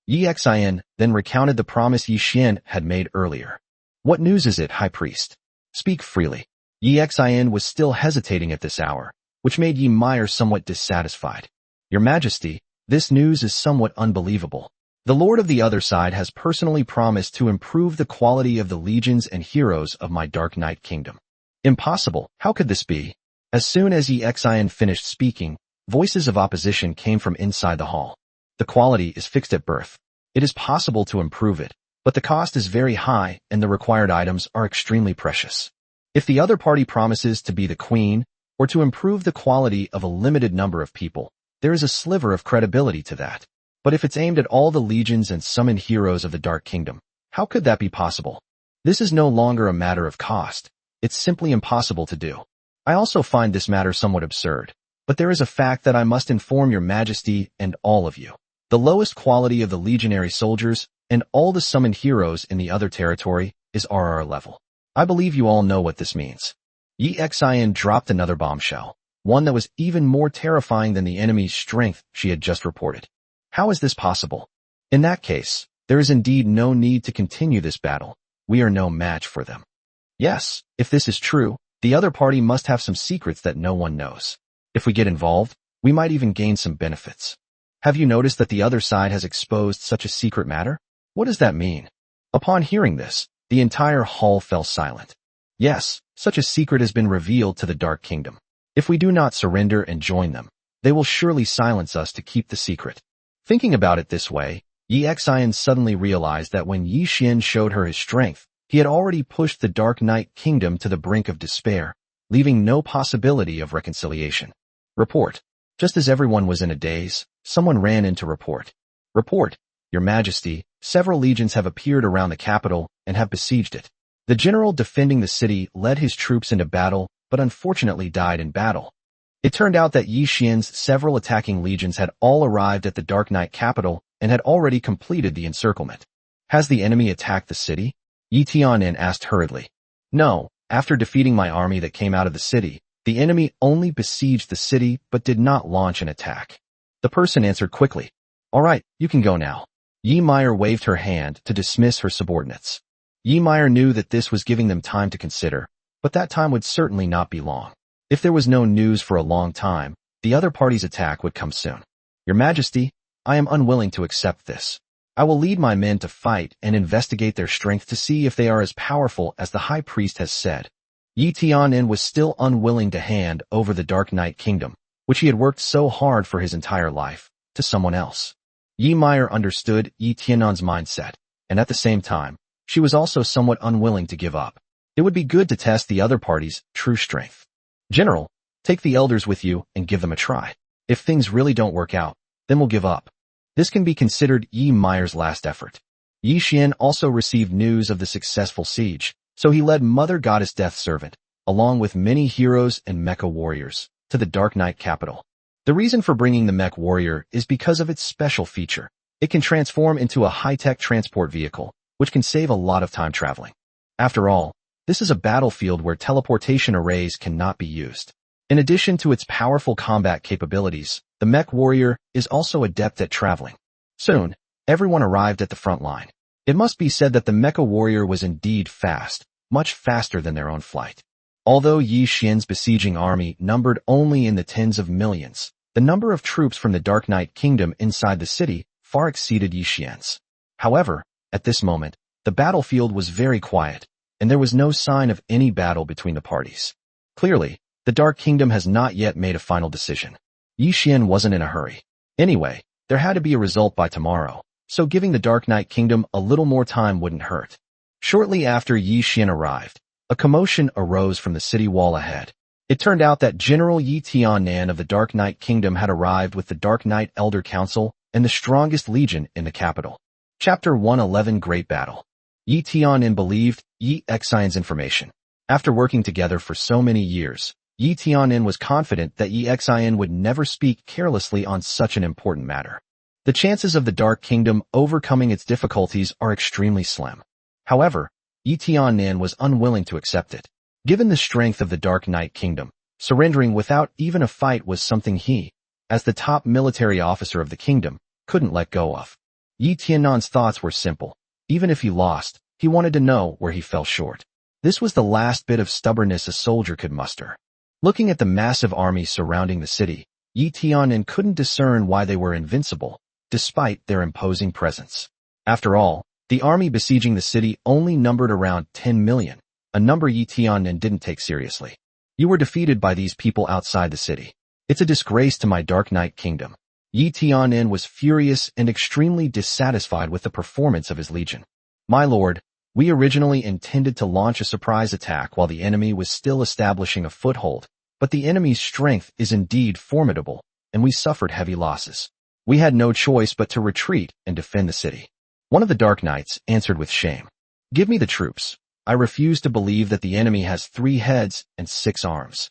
S1: Yi Xian then recounted the promise Yi Xian had made earlier. What news is it, High Priest? Speak freely. Yi Xian was still hesitating at this hour, which made Ymir somewhat dissatisfied. Your Majesty, this news is somewhat unbelievable. The Lord of the other side has personally promised to improve the quality of the legions and heroes of my Dark Knight Kingdom. Impossible, how could this be? As soon as Yi Xian finished speaking, voices of opposition came from inside the hall. The quality is fixed at birth. It is possible to improve it, but the cost is very high and the required items are extremely precious. If the other party promises to be the queen, or to improve the quality of a limited number of people, there is a sliver of credibility to that. But if it's aimed at all the legions and summoned heroes of the Dark Kingdom, how could that be possible? This is no longer a matter of cost. It's simply impossible to do. I also find this matter somewhat absurd, but there is a fact that I must inform your Majesty and all of you. The lowest quality of the legionary soldiers and all the summoned heroes in the other territory is RR level. I believe you all know what this means. Yi Xian dropped another bombshell, one that was even more terrifying than the enemy's strength she had just reported. How is this possible? In that case, there is indeed no need to continue this battle. We are no match for them. Yes, if this is true, the other party must have some secrets that no one knows. If we get involved, we might even gain some benefits. Have you noticed that the other side has exposed such a secret matter? What does that mean? Upon hearing this, the entire hall fell silent. Yes, such a secret has been revealed to the Dark Kingdom. If we do not surrender and join them, they will surely silence us to keep the secret. Thinking about it this way, Yi Xian suddenly realized that when Yi Xian showed her his strength, he had already pushed the Dark Knight Kingdom to the brink of despair, leaving no possibility of reconciliation. Report. Just as everyone was in a daze, someone ran in to report. Report, Your Majesty, several legions have appeared around the capital and have besieged it. The general defending the city led his troops into battle, but unfortunately died in battle. It turned out that Yi Xian's several attacking legions had all arrived at the Dark Knight capital and had already completed the encirclement. Has the enemy attacked the city? Yi Tianin asked hurriedly. No, after defeating my army that came out of the city, the enemy only besieged the city but did not launch an attack. The person answered quickly. All right, you can go now. Yi Meyer waved her hand to dismiss her subordinates. Yi Meyer knew that this was giving them time to consider, but that time would certainly not be long. If there was no news for a long time, the other party's attack would come soon. Your Majesty, I am unwilling to accept this. I will lead my men to fight and investigate their strength to see if they are as powerful as the High Priest has said. Yi Tianin was still unwilling to hand over the Dark Knight Kingdom, which he had worked so hard for his entire life, to someone else. Yi Meyer understood Yi Tianin's mindset, and at the same time, she was also somewhat unwilling to give up. It would be good to test the other party's true strength. General, take the elders with you and give them a try. If things really don't work out, then we'll give up. This can be considered Yi Meyer's last effort. Yi Xian also received news of the successful siege, so he led Mother Goddess Death Servant, along with many heroes and mecha warriors, to the Dark Knight capital. The reason for bringing the mech warrior is because of its special feature. It can transform into a high-tech transport vehicle, which can save a lot of time traveling. After all, this is a battlefield where teleportation arrays cannot be used. In addition to its powerful combat capabilities, the mech warrior is also adept at traveling. Soon, everyone arrived at the front line. It must be said that the mecha warrior was indeed fast, much faster than their own flight. Although Yi Xian's besieging army numbered only in the tens of millions, the number of troops from the Dark Knight Kingdom inside the city far exceeded Yi Xian's. However, at this moment, the battlefield was very quiet, and there was no sign of any battle between the parties. Clearly, the Dark Kingdom has not yet made a final decision. Yi Xian wasn't in a hurry. Anyway, there had to be a result by tomorrow, so giving the Dark Knight Kingdom a little more time wouldn't hurt. Shortly after Yi Xian arrived, a commotion arose from the city wall ahead. It turned out that General Yi Tianin of the Dark Knight Kingdom had arrived with the Dark Knight Elder Council and the strongest legion in the capital. Chapter 111 Great Battle. Yi Tianin believed Yi Xian's information. After working together for so many years, Yi Tianin was confident that Yi Xian would never speak carelessly on such an important matter. The chances of the Dark Kingdom overcoming its difficulties are extremely slim. However, Yi Tianin was unwilling to accept it. Given the strength of the Dark Knight Kingdom, surrendering without even a fight was something he, as the top military officer of the kingdom, couldn't let go of. Yi Tianin's thoughts were simple. Even if he lost, he wanted to know where he fell short. This was the last bit of stubbornness a soldier could muster. Looking at the massive army surrounding the city, Yi Tianin couldn't discern why they were invincible, despite their imposing presence. After all, the army besieging the city only numbered around 10 million, a number Yi Tianin didn't take seriously. You were defeated by these people outside the city. It's a disgrace to my Dark Knight Kingdom. Yi Tianin was furious and extremely dissatisfied with the performance of his legion. My lord, we originally intended to launch a surprise attack while the enemy was still establishing a foothold, but the enemy's strength is indeed formidable, and we suffered heavy losses. We had no choice but to retreat and defend the city. One of the Dark Knights answered with shame. Give me the troops. I refuse to believe that the enemy has 3 heads and 6 arms.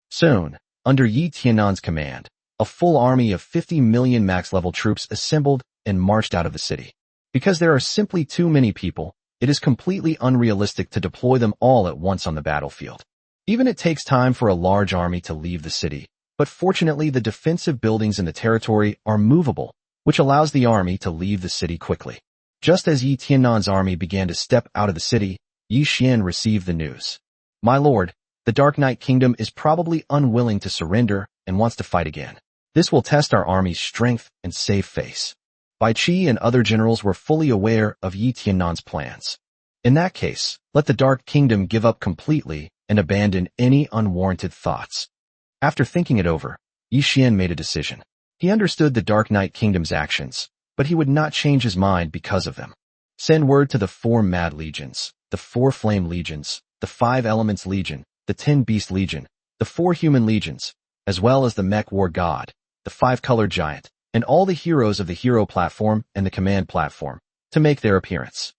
S1: Soon, under Yi Tianin's command, a full army of 50 million max-level troops assembled and marched out of the city. Because there are simply too many people, it is completely unrealistic to deploy them all at once on the battlefield. Even it takes time for a large army to leave the city, but fortunately the defensive buildings in the territory are movable, which allows the army to leave the city quickly. Just as Yi Tianin's army began to step out of the city, Yi Xian received the news. My lord, the Dark Knight Kingdom is probably unwilling to surrender and wants to fight again. This will test our army's strength and save face. Bai Qi and other generals were fully aware of Yi Tianin's plans. In that case, let the Dark Kingdom give up completely and abandon any unwarranted thoughts. After thinking it over, Yi Xian made a decision. He understood the Dark Knight Kingdom's actions, but he would not change his mind because of them. Send word to the 4 Mad Legions, the 4 Flame Legions, the 5 Elements Legion, the 10 Beast Legion, the 4 Human Legions, as well as the Mech War God, the 5 Color Giant, and all the heroes of the Hero Platform and the Command Platform, to make their appearance.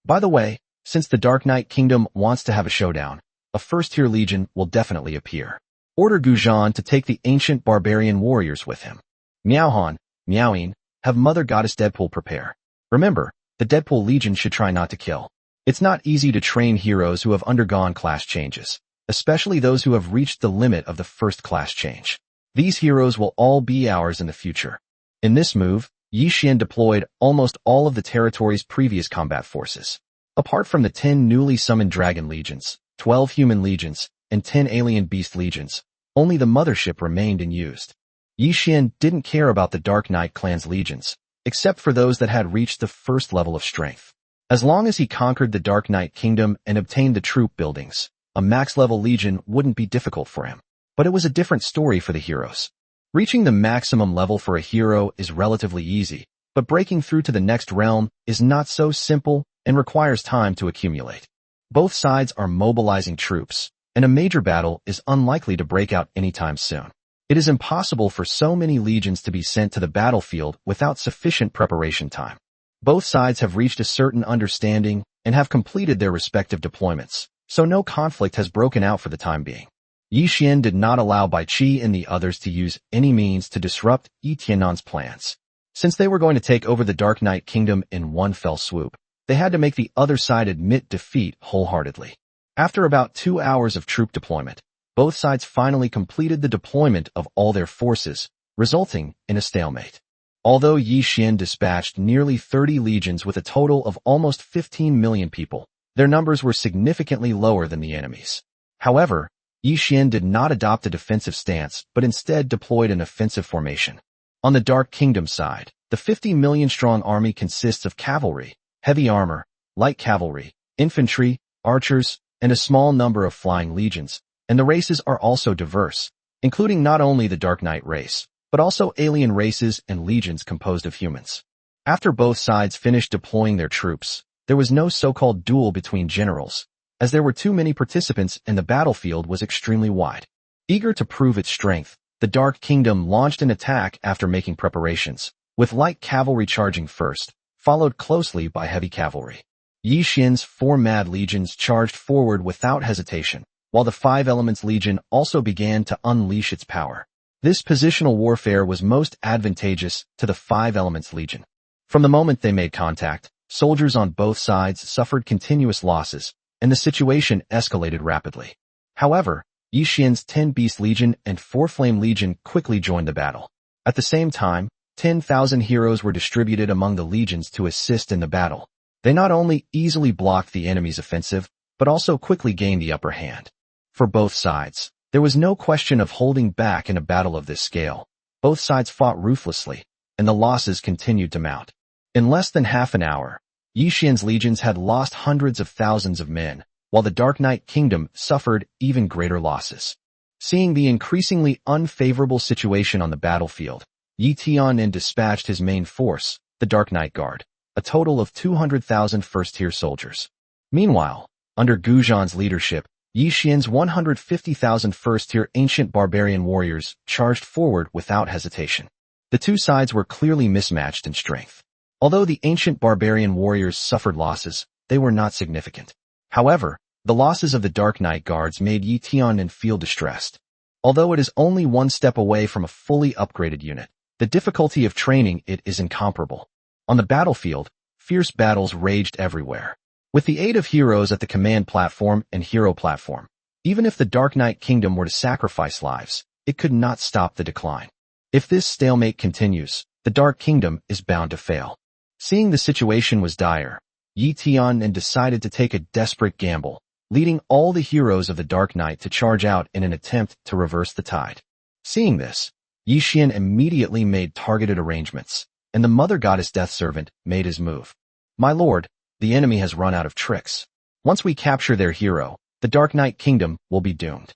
S1: By the way, since the Dark Knight Kingdom wants to have a showdown, a first-tier legion will definitely appear. Order Gujan to take the ancient barbarian warriors with him. Miaohan, Miaoin, have Mother Goddess Deadpool prepare. Remember, the Deadpool Legion should try not to kill. It's not easy to train heroes who have undergone class changes, especially those who have reached the limit of the first class change. These heroes will all be ours in the future. In this move, Yi Xian deployed almost all of the territory's previous combat forces. Apart from the 10 newly summoned Dragon Legions, 12 Human Legions, and 10 Alien Beast Legions, only the mothership remained and used. Yi Xian didn't care about the Dark Knight clan's legions, except for those that had reached the first level of strength. As long as he conquered the Dark Knight Kingdom and obtained the troop buildings, a max-level legion wouldn't be difficult for him. But it was a different story for the heroes. Reaching the maximum level for a hero is relatively easy, but breaking through to the next realm is not so simple and requires time to accumulate. Both sides are mobilizing troops, and a major battle is unlikely to break out anytime soon. It is impossible for so many legions to be sent to the battlefield without sufficient preparation time. Both sides have reached a certain understanding and have completed their respective deployments, so no conflict has broken out for the time being. Yi Xian did not allow Bai Qi and the others to use any means to disrupt Yi Tiannan's plans. Since they were going to take over the Dark Knight Kingdom in one fell swoop, they had to make the other side admit defeat wholeheartedly. After about 2 hours of troop deployment, both sides finally completed the deployment of all their forces, resulting in a stalemate. Although Yi Xian dispatched nearly 30 legions with a total of almost 15 million people, their numbers were significantly lower than the enemy's. However, Yi Xian did not adopt a defensive stance but instead deployed an offensive formation. On the Dark Kingdom side, the 50 million strong army consists of cavalry, heavy armor, light cavalry, infantry, archers, and a small number of flying legions, and the races are also diverse, including not only the Dark Knight race, but also alien races and legions composed of humans. After both sides finished deploying their troops, there was no so-called duel between generals, as there were too many participants and the battlefield was extremely wide. Eager to prove its strength, the Dark Kingdom launched an attack after making preparations, with light cavalry charging first, followed closely by heavy cavalry. Yi Xian's 4 Mad Legions charged forward without hesitation, while the 5 Elements Legion also began to unleash its power. This positional warfare was most advantageous to the 5 Elements Legion. From the moment they made contact, soldiers on both sides suffered continuous losses, and the situation escalated rapidly. However, Yi Xian's 10 Beast Legion and 4 Flame Legion quickly joined the battle. At the same time, 10,000 heroes were distributed among the legions to assist in the battle. They not only easily blocked the enemy's offensive, but also quickly gained the upper hand. For both sides, there was no question of holding back in a battle of this scale. Both sides fought ruthlessly, and the losses continued to mount. In less than half an hour, Yi Xian's legions had lost hundreds of thousands of men, while the Dark Knight Kingdom suffered even greater losses. Seeing the increasingly unfavorable situation on the battlefield, Yi Tiannan dispatched his main force, the Dark Knight Guard, a total of 200,000 first-tier soldiers. Meanwhile, under Gujan's leadership, Yi Xian's 150,000 first-tier ancient barbarian warriors charged forward without hesitation. The two sides were clearly mismatched in strength. Although the ancient barbarian warriors suffered losses, they were not significant. However, the losses of the Dark Knight Guards made Yi Tiannan feel distressed. Although it is only one step away from a fully upgraded unit, the difficulty of training it is incomparable. On the battlefield, fierce battles raged everywhere. With the aid of heroes at the Command Platform and Hero Platform, even if the Dark Knight Kingdom were to sacrifice lives, it could not stop the decline. If this stalemate continues, the Dark Kingdom is bound to fail. Seeing the situation was dire, Yi Tiannan decided to take a desperate gamble, leading all the heroes of the Dark Knight to charge out in an attempt to reverse the tide. Seeing this, Yi Xian immediately made targeted arrangements, and the Mother Goddess Death Servant made his move. "My lord, the enemy has run out of tricks. Once we capture their hero, the Dark Knight Kingdom will be doomed."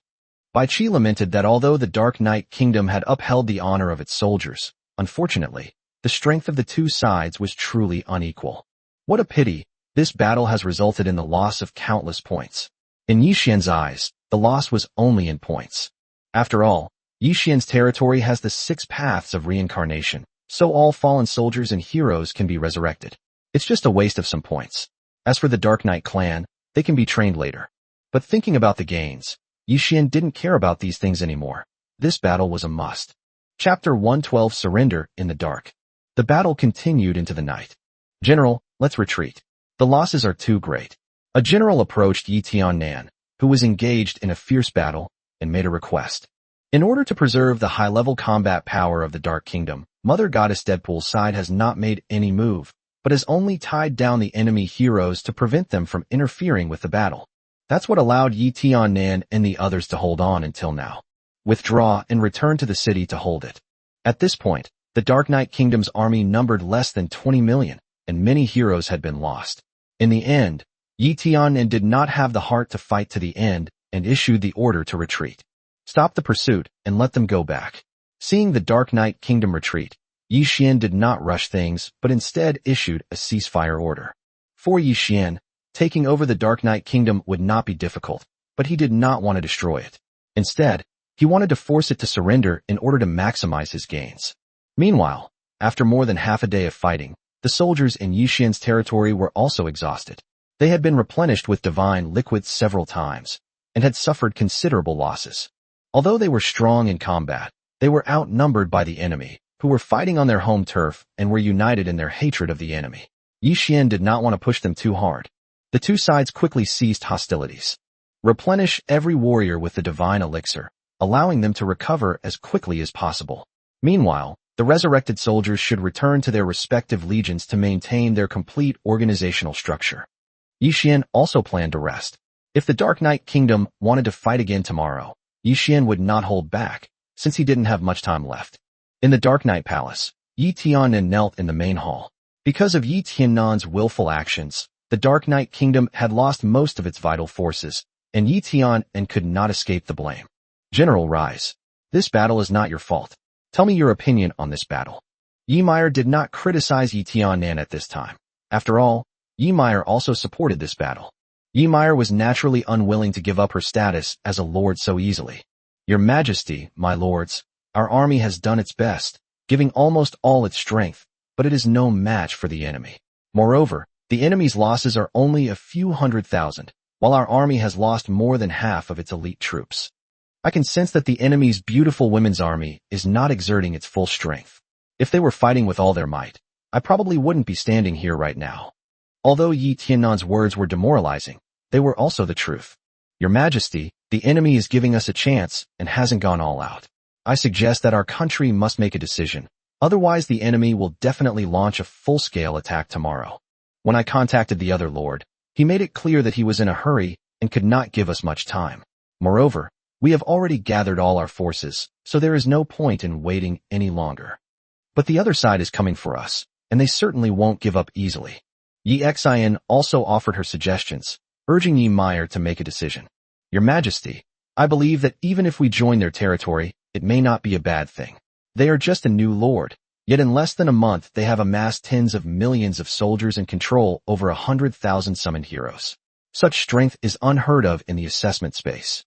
S1: Bai Qi lamented that although the Dark Knight Kingdom had upheld the honor of its soldiers, unfortunately, The strength of the two sides was truly unequal. What a pity, this battle has resulted in the loss of countless points. In Yi Xian's eyes, the loss was only in points. After all, Yi Xian's territory has the 6 paths of reincarnation, so all fallen soldiers and heroes can be resurrected. It's just a waste of some points. As for the Dark Knight clan, they can be trained later. But thinking about the gains, Yi Xian didn't care about these things anymore. This battle was a must. Chapter 112 Surrender in the Dark. The battle continued into the night. General, let's retreat. The losses are too great. A general approached Yi Tiannan, who was engaged in a fierce battle, and made a request. In order to preserve the high-level combat power of the Dark Kingdom, Mother Goddess Deadpool's side has not made any move, but has only tied down the enemy heroes to prevent them from interfering with the battle. That's what allowed Yi Tiannan and the others to hold on until now. Withdraw and return to the city to hold it. At this point, the Dark Knight Kingdom's army numbered less than 20 million, and many heroes had been lost. In the end, Yi Tiannan did not have the heart to fight to the end and issued the order to retreat. Stop the pursuit and let them go back. Seeing the Dark Knight Kingdom retreat, Yi Xian did not rush things but instead issued a ceasefire order. For Yi Xian, taking over the Dark Knight Kingdom would not be difficult, but he did not want to destroy it. Instead, he wanted to force it to surrender in order to maximize his gains. Meanwhile, after more than half a day of fighting, the soldiers in Yi Xian's territory were also exhausted. They had been replenished with divine liquids several times, and had suffered considerable losses. Although they were strong in combat, they were outnumbered by the enemy, who were fighting on their home turf and were united in their hatred of the enemy. Yi Xian did not want to push them too hard. The two sides quickly ceased hostilities. Replenish every warrior with the divine elixir, allowing them to recover as quickly as possible. Meanwhile, the resurrected soldiers should return to their respective legions to maintain their complete organizational structure. Yi Xian also planned to rest. If the Dark Knight Kingdom wanted to fight again tomorrow, Yi Xian would not hold back, since he didn't have much time left. In the Dark Knight Palace, Yi Tiannan knelt in the main hall. Because of Yi Tiannan's willful actions, the Dark Knight Kingdom had lost most of its vital forces, and Yi Tiannan could not escape the blame. General, rise. This battle is not your fault. Tell me your opinion on this battle. Yi Meyer did not criticize Yi Tiannan at this time. After all, Yi Meyer also supported this battle. Yi Meyer was naturally unwilling to give up her status as a lord so easily. Your Majesty, my lords, our army has done its best, giving almost all its strength, but it is no match for the enemy. Moreover, the enemy's losses are only a few 100,000, while our army has lost more than half of its elite troops. I can sense that the enemy's beautiful women's army is not exerting its full strength. If they were fighting with all their might, I probably wouldn't be standing here right now. Although Yi Tiannan's words were demoralizing, they were also the truth. Your Majesty, the enemy is giving us a chance and hasn't gone all out. I suggest that our country must make a decision, otherwise the enemy will definitely launch a full-scale attack tomorrow. When I contacted the other lord, he made it clear that he was in a hurry and could not give us much time. Moreover, we have already gathered all our forces, so there is no point in waiting any longer. But the other side is coming for us, and they certainly won't give up easily. Yi Xian also offered her suggestions, urging Yi Meyer to make a decision. Your Majesty, I believe that even if we join their territory, it may not be a bad thing. They are just a new lord, yet in less than a month they have amassed tens of millions of soldiers and control over 100,000 summoned heroes. Such strength is unheard of in the assessment space.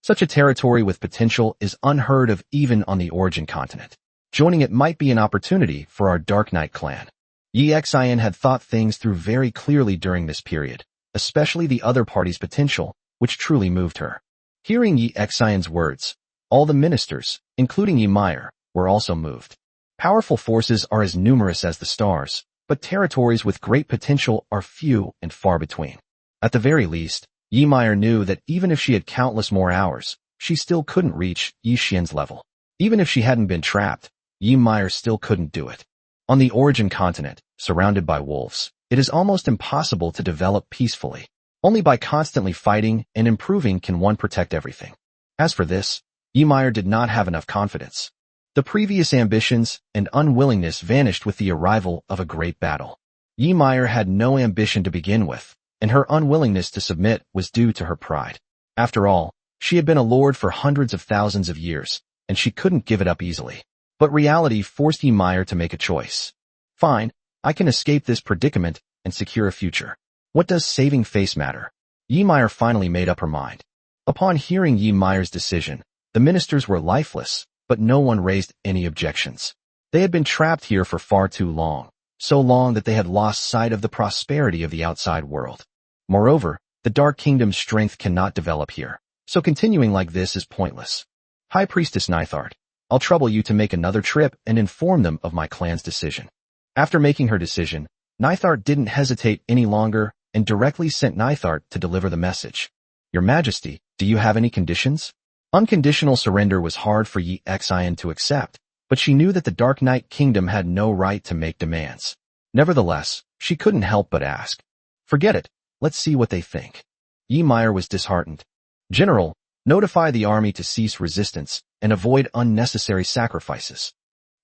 S1: Such a territory with potential is unheard of even on the origin continent. Joining it might be an opportunity for our Dark Knight clan. Yi Xian had thought things through very clearly during this period, especially the other party's potential, which truly moved her. Hearing Yi Xian's words, all the ministers, including Yi Meyer, were also moved. Powerful forces are as numerous as the stars, but territories with great potential are few and far between. At the very least, Yi Meyer knew that even if she had countless more hours, she still couldn't reach Yi Xian's level. Even if she hadn't been trapped, Yi Meyer still couldn't do it. On the origin continent, surrounded by wolves, it is almost impossible to develop peacefully. Only by constantly fighting and improving can one protect everything. As for this, Yi Meyer did not have enough confidence. The previous ambitions and unwillingness vanished with the arrival of a great battle. Yi Meyer had no ambition to begin with, and her unwillingness to submit was due to her pride. After all, she had been a lord for hundreds of thousands of years, and she couldn't give it up easily. But reality forced Yi Meyer to make a choice. Fine, I can escape this predicament and secure a future. What does saving face matter? Ymir finally made up her mind. Upon hearing Ymir's decision, the ministers were lifeless, but no one raised any objections. They had been trapped here for far too long, so long that they had lost sight of the prosperity of the outside world. Moreover, the Dark Kingdom's strength cannot develop here, so continuing like this is pointless. High Priestess Nithard, I'll trouble you to make another trip and inform them of my clan's decision. After making her decision, Nithard didn't hesitate any longer and directly sent Nithard to deliver the message. Your Majesty, do you have any conditions? Unconditional surrender was hard for Yi Xian to accept, but she knew that the Dark Knight Kingdom had no right to make demands. Nevertheless, she couldn't help but ask. Forget it, let's see what they think. Ymir was disheartened. General, notify the army to cease resistance and avoid unnecessary sacrifices.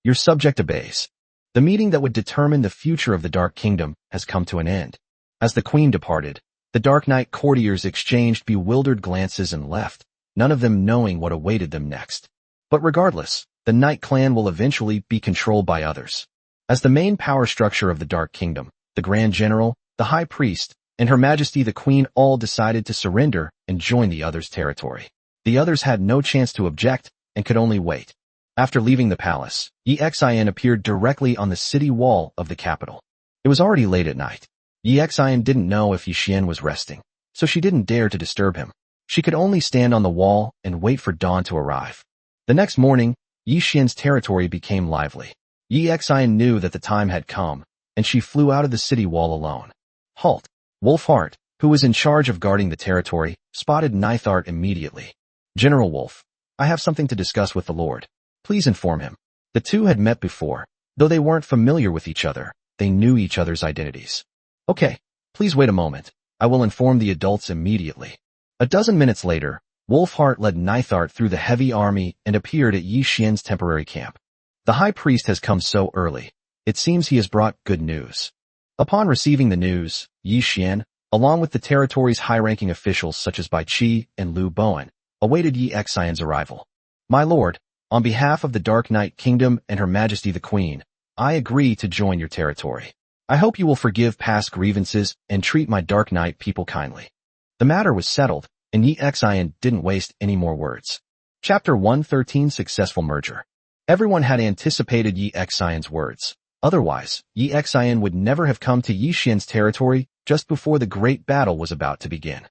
S1: Your subject obeys. The meeting that would determine the future of the Dark Kingdom has come to an end. As the Queen departed, the Dark Knight courtiers exchanged bewildered glances and left, none of them knowing what awaited them next. But regardless, the Knight clan will eventually be controlled by others. As the main power structure of the Dark Kingdom, the Grand General, the High Priest, and Her Majesty the Queen all decided to surrender and join the others' territory. The others had no chance to object and could only wait. After leaving the palace, Yi Xian appeared directly on the city wall of the capital. It was already late at night. Yi Xian didn't know if Yi Xian was resting, so she didn't dare to disturb him. She could only stand on the wall and wait for dawn to arrive. The next morning, Yi Xian's territory became lively. Yi Xian knew that the time had come, and she flew out of the city wall alone. Halt! Wolfheart, who was in charge of guarding the territory, spotted Nithard immediately. General Wolf, I have something to discuss with the Lord. Please inform him. The two had met before. Though they weren't familiar with each other, they knew each other's identities. Okay, please wait a moment. I will inform the adults immediately. A dozen minutes later, Wolfheart led Nithard through the heavy army and appeared at Yi Xian's temporary camp. The High Priest has come so early. It seems he has brought good news. Upon receiving the news, Yi Xian, along with the territory's high-ranking officials such as Bai Qi and Lu Bowen, awaited Yi Xian's arrival. My lord, on behalf of the Dark Knight Kingdom and Her Majesty the Queen, I agree to join your territory. I hope you will forgive past grievances and treat my Dark Knight people kindly. The matter was settled, and Yi Xian didn't waste any more words. Chapter 113 Successful Merger. Everyone had anticipated Yi Xian's words. Otherwise, Yi Xian would never have come to Yi Xian's territory just before the great battle was about to begin.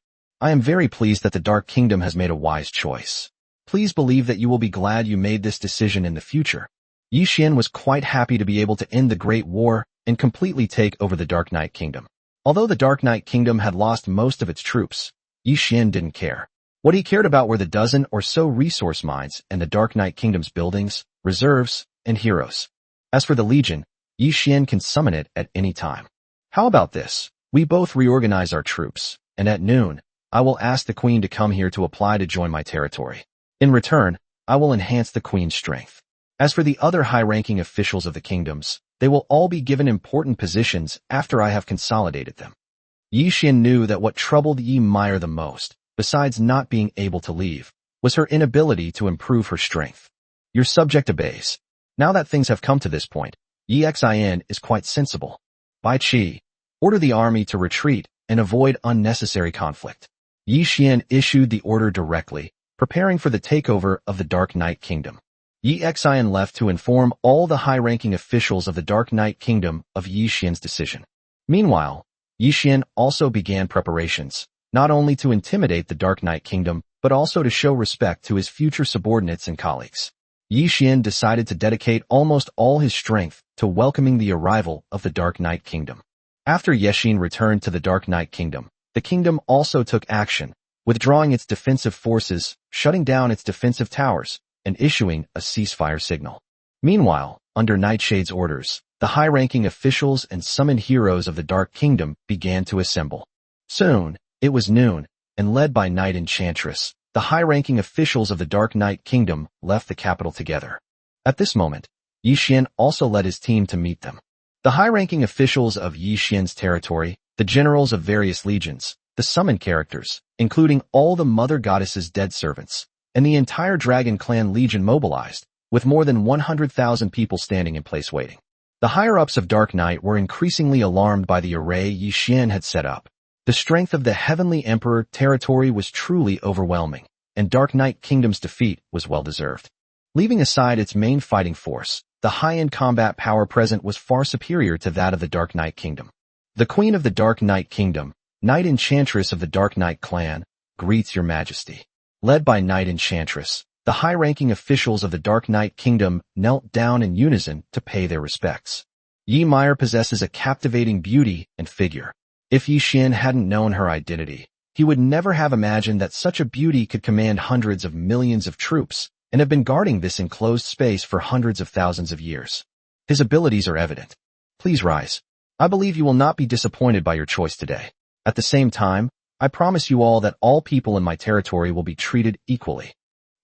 S1: I am very pleased that the Dark Kingdom has made a wise choice. Please believe that you will be glad you made this decision in the future. Yi Xian was quite happy to be able to end the Great War and completely take over the Dark Knight Kingdom. Although the Dark Knight Kingdom had lost most of its troops, Yi Xian didn't care. What he cared about were the dozen or so resource mines and the Dark Knight Kingdom's buildings, reserves, and heroes. As for the Legion, Yi Xian can summon it at any time. How about this? We both reorganize our troops, and at noon, I will ask the Queen to come here to apply to join my territory. In return, I will enhance the Queen's strength. As for the other high-ranking officials of the kingdoms, they will all be given important positions after I have consolidated them. Yi Xian knew that what troubled Ymir the most, besides not being able to leave, was her inability to improve her strength. Your subject obeys. Now that things have come to this point, Yi Xian is quite sensible. Bai Qi, order the army to retreat and avoid unnecessary conflict. Yi Xian issued the order directly, preparing for the takeover of the Dark Knight Kingdom. Yi Xian left to inform all the high-ranking officials of the Dark Knight Kingdom of Yi Xian's decision. Meanwhile, Yi Xian also began preparations, not only to intimidate the Dark Knight Kingdom, but also to show respect to his future subordinates and colleagues. Yi Xian decided to dedicate almost all his strength to welcoming the arrival of the Dark Knight Kingdom. After Yexin returned to the Dark Knight Kingdom, the kingdom also took action, withdrawing its defensive forces, shutting down its defensive towers, and issuing a ceasefire signal. Meanwhile, under Nightshade's orders, the high-ranking officials and summoned heroes of the Dark Kingdom began to assemble. Soon, it was noon, and led by Night Enchantress, the high-ranking officials of the Dark Knight Kingdom left the capital together. At this moment, Yi Xian also led his team to meet them. The high-ranking officials of Yi Xian's territory, the generals of various legions, the summoned characters, including all the Mother Goddess's dead servants, and the entire Dragon Clan Legion mobilized, with more than 100,000 people standing in place waiting. The higher-ups of Dark Knight were increasingly alarmed by the array Yi Xian had set up. The strength of the Heavenly Emperor territory was truly overwhelming, and Dark Knight Kingdom's defeat was well-deserved. Leaving aside its main fighting force, the high-end combat power present was far superior to that of the Dark Knight Kingdom. The Queen of the Dark Knight Kingdom, Knight Enchantress of the Dark Knight clan, greets your majesty. Led by Knight Enchantress, the high-ranking officials of the Dark Knight Kingdom knelt down in unison to pay their respects. Yi Meyer possesses a captivating beauty and figure. If Yi Xian hadn't known her identity, he would never have imagined that such a beauty could command hundreds of millions of troops and have been guarding this enclosed space for hundreds of thousands of years. His abilities are evident. Please rise. I believe you will not be disappointed by your choice today. At the same time, I promise you all that all people in my territory will be treated equally.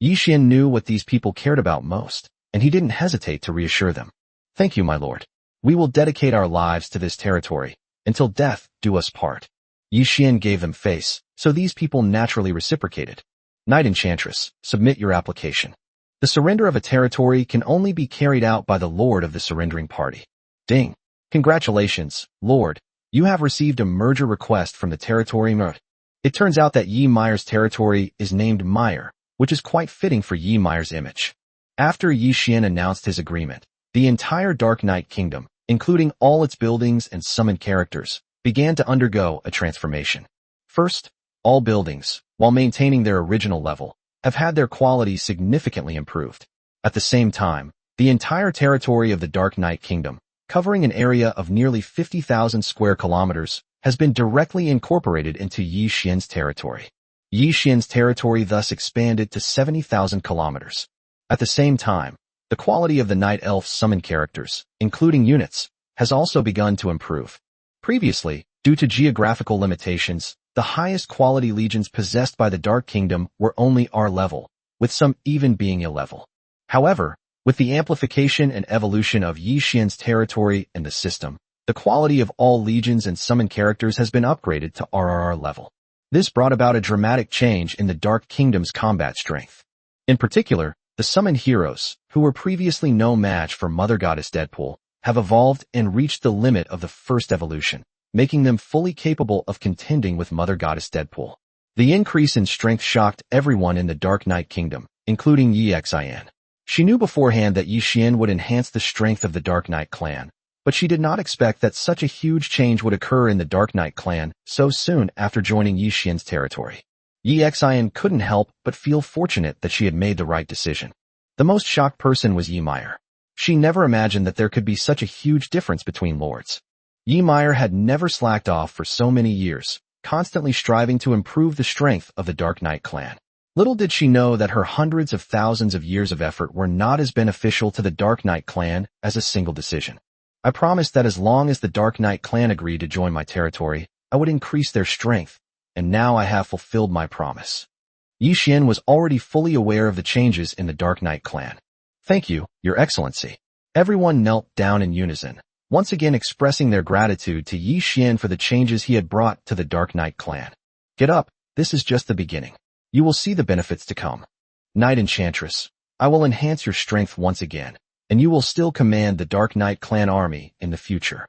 S1: Yi Xian knew what these people cared about most, and he didn't hesitate to reassure them. Thank you, my lord. We will dedicate our lives to this territory, until death do us part. Yi Xian gave them face, so these people naturally reciprocated. Knight Enchantress, submit your application. The surrender of a territory can only be carried out by the lord of the surrendering party. Ding. Congratulations, lord. You have received a merger request from the territory Mert. It turns out that Yi Meyer's territory is named Meyer, which is quite fitting for Yi Meyer's image. After Yi Xian announced his agreement, the entire Dark Knight Kingdom, including all its buildings and summoned characters, began to undergo a transformation. First, all buildings, while maintaining their original level, have had their quality significantly improved. At the same time, the entire territory of the Dark Knight Kingdom, covering an area of nearly 50,000 square kilometers, has been directly incorporated into Yi Xian's territory. Yi Xian's territory thus expanded to 70,000 kilometers. At the same time, the quality of the Night Elf summoned characters, including units, has also begun to improve. Previously, due to geographical limitations, the highest quality legions possessed by the Dark Kingdom were only R level, with some even being A level. However, with the amplification and evolution of Yi Xian's territory and the system, the quality of all legions and summoned characters has been upgraded to RRR level. This brought about a dramatic change in the Dark Kingdom's combat strength. In particular, the summoned heroes, who were previously no match for Mother Goddess Deadpool, have evolved and reached the limit of the first evolution, making them fully capable of contending with Mother Goddess Deadpool. The increase in strength shocked everyone in the Dark Knight Kingdom, including Yi Xian. She knew beforehand that Yi Xian would enhance the strength of the Dark Knight clan, but she did not expect that such a huge change would occur in the Dark Knight clan so soon after joining Yi Xian's territory. Yi Xian couldn't help but feel fortunate that she had made the right decision. The most shocked person was Yi Meyer. She never imagined that there could be such a huge difference between lords. Yi Meyer had never slacked off for so many years, constantly striving to improve the strength of the Dark Knight clan. Little did she know that her hundreds of thousands of years of effort were not as beneficial to the Dark Knight clan as a single decision. I promised that as long as the Dark Knight clan agreed to join my territory, I would increase their strength, and now I have fulfilled my promise. Yi Xian was already fully aware of the changes in the Dark Knight clan. Thank you, Your Excellency. Everyone knelt down in unison, once again expressing their gratitude to Yi Xian for the changes he had brought to the Dark Knight clan. Get up, this is just the beginning. You will see the benefits to come. Knight Enchantress, I will enhance your strength once again, and you will still command the Dark Knight clan army in the future.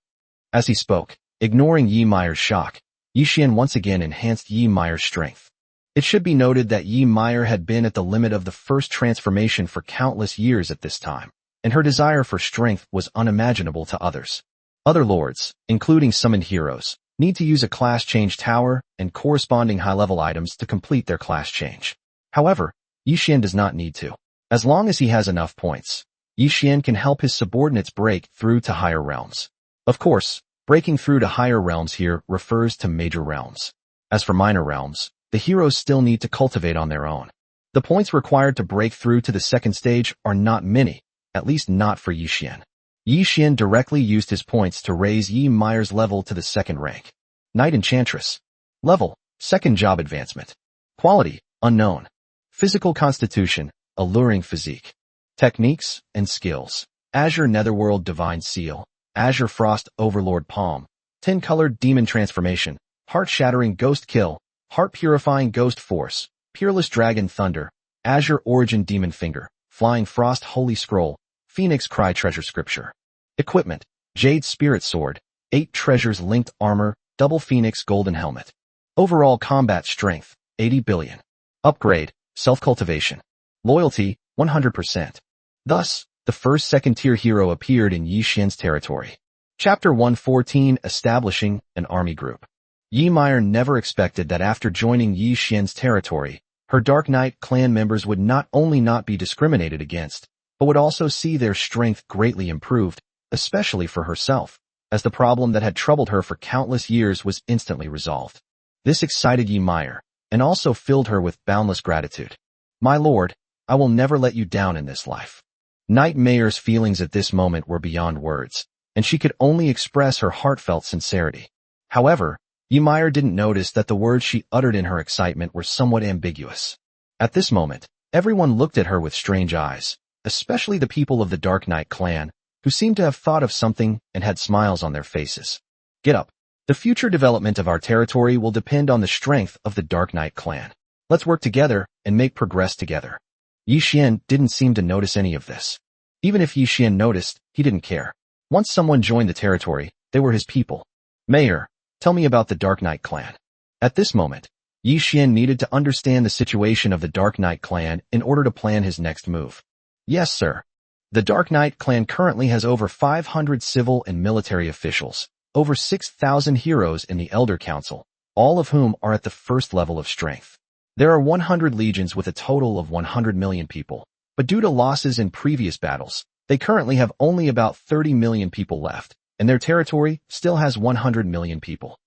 S1: As he spoke, ignoring Yi Meyer's shock, Yi Xian once again enhanced Yi Meyer's strength. It should be noted that Yi Meyer had been at the limit of the first transformation for countless years at this time, and her desire for strength was unimaginable to others. Other lords, including summoned heroes, need to use a class change tower and corresponding high-level items to complete their class change. However, Yi Xian does not need to. As long as he has enough points, Yi Xian can help his subordinates break through to higher realms. Of course, breaking through to higher realms here refers to major realms. As for minor realms, the heroes still need to cultivate on their own. The points required to break through to the second stage are not many, at least not for Yi Xian. Yi Xian directly used his points to raise Yi Meyer's level to the second rank. Knight Enchantress. Level, second job advancement. Quality, unknown. Physical constitution, alluring physique. Techniques and skills. Azure Netherworld Divine Seal. Azure Frost Overlord Palm. 10-colored Demon Transformation. Heart-shattering Ghost Kill. Heart-purifying Ghost Force. Peerless Dragon Thunder. Azure Origin Demon Finger. Flying Frost Holy Scroll. Phoenix Cry Treasure Scripture. Equipment, Jade Spirit Sword, 8 treasures linked armor, double Phoenix golden helmet. Overall combat strength, 80 billion. Upgrade, self-cultivation. Loyalty, 100%. Thus, the first second-tier hero appeared in Yi Xian's territory. Chapter 114, Establishing an Army Group. Yi Meyer never expected that after joining Yi Xian's territory, her Dark Knight clan members would not only not be discriminated against, but would also see their strength greatly improved, especially for herself, as the problem that had troubled her for countless years was instantly resolved. This excited Yi Meyer, and also filled her with boundless gratitude. My lord, I will never let you down in this life. Knight Mayer's feelings at this moment were beyond words, and she could only express her heartfelt sincerity. However, Yi Meyer didn't notice that the words she uttered in her excitement were somewhat ambiguous. At this moment, everyone looked at her with strange eyes, especially the people of the Dark Knight clan, who seemed to have thought of something and had smiles on their faces. Get up. The future development of our territory will depend on the strength of the Dark Knight clan. Let's work together and make progress together. Yi Xian didn't seem to notice any of this. Even if Yi Xian noticed, he didn't care. Once someone joined the territory, they were his people. Mayor, tell me about the Dark Knight clan. At this moment, Yi Xian needed to understand the situation of the Dark Knight clan in order to plan his next move. Yes, sir. The Dark Knight clan currently has over 500 civil and military officials, over 6,000 heroes in the Elder Council, all of whom are at the first level of strength. There are 100 legions with a total of 100 million people, but due to losses in previous battles, they currently have only about 30 million people left, and their territory still has 100 million people.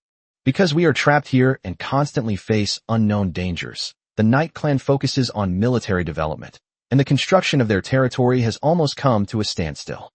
S1: Because we are trapped here and constantly face unknown dangers, the Knight clan focuses on military development, and the construction of their territory has almost come to a standstill.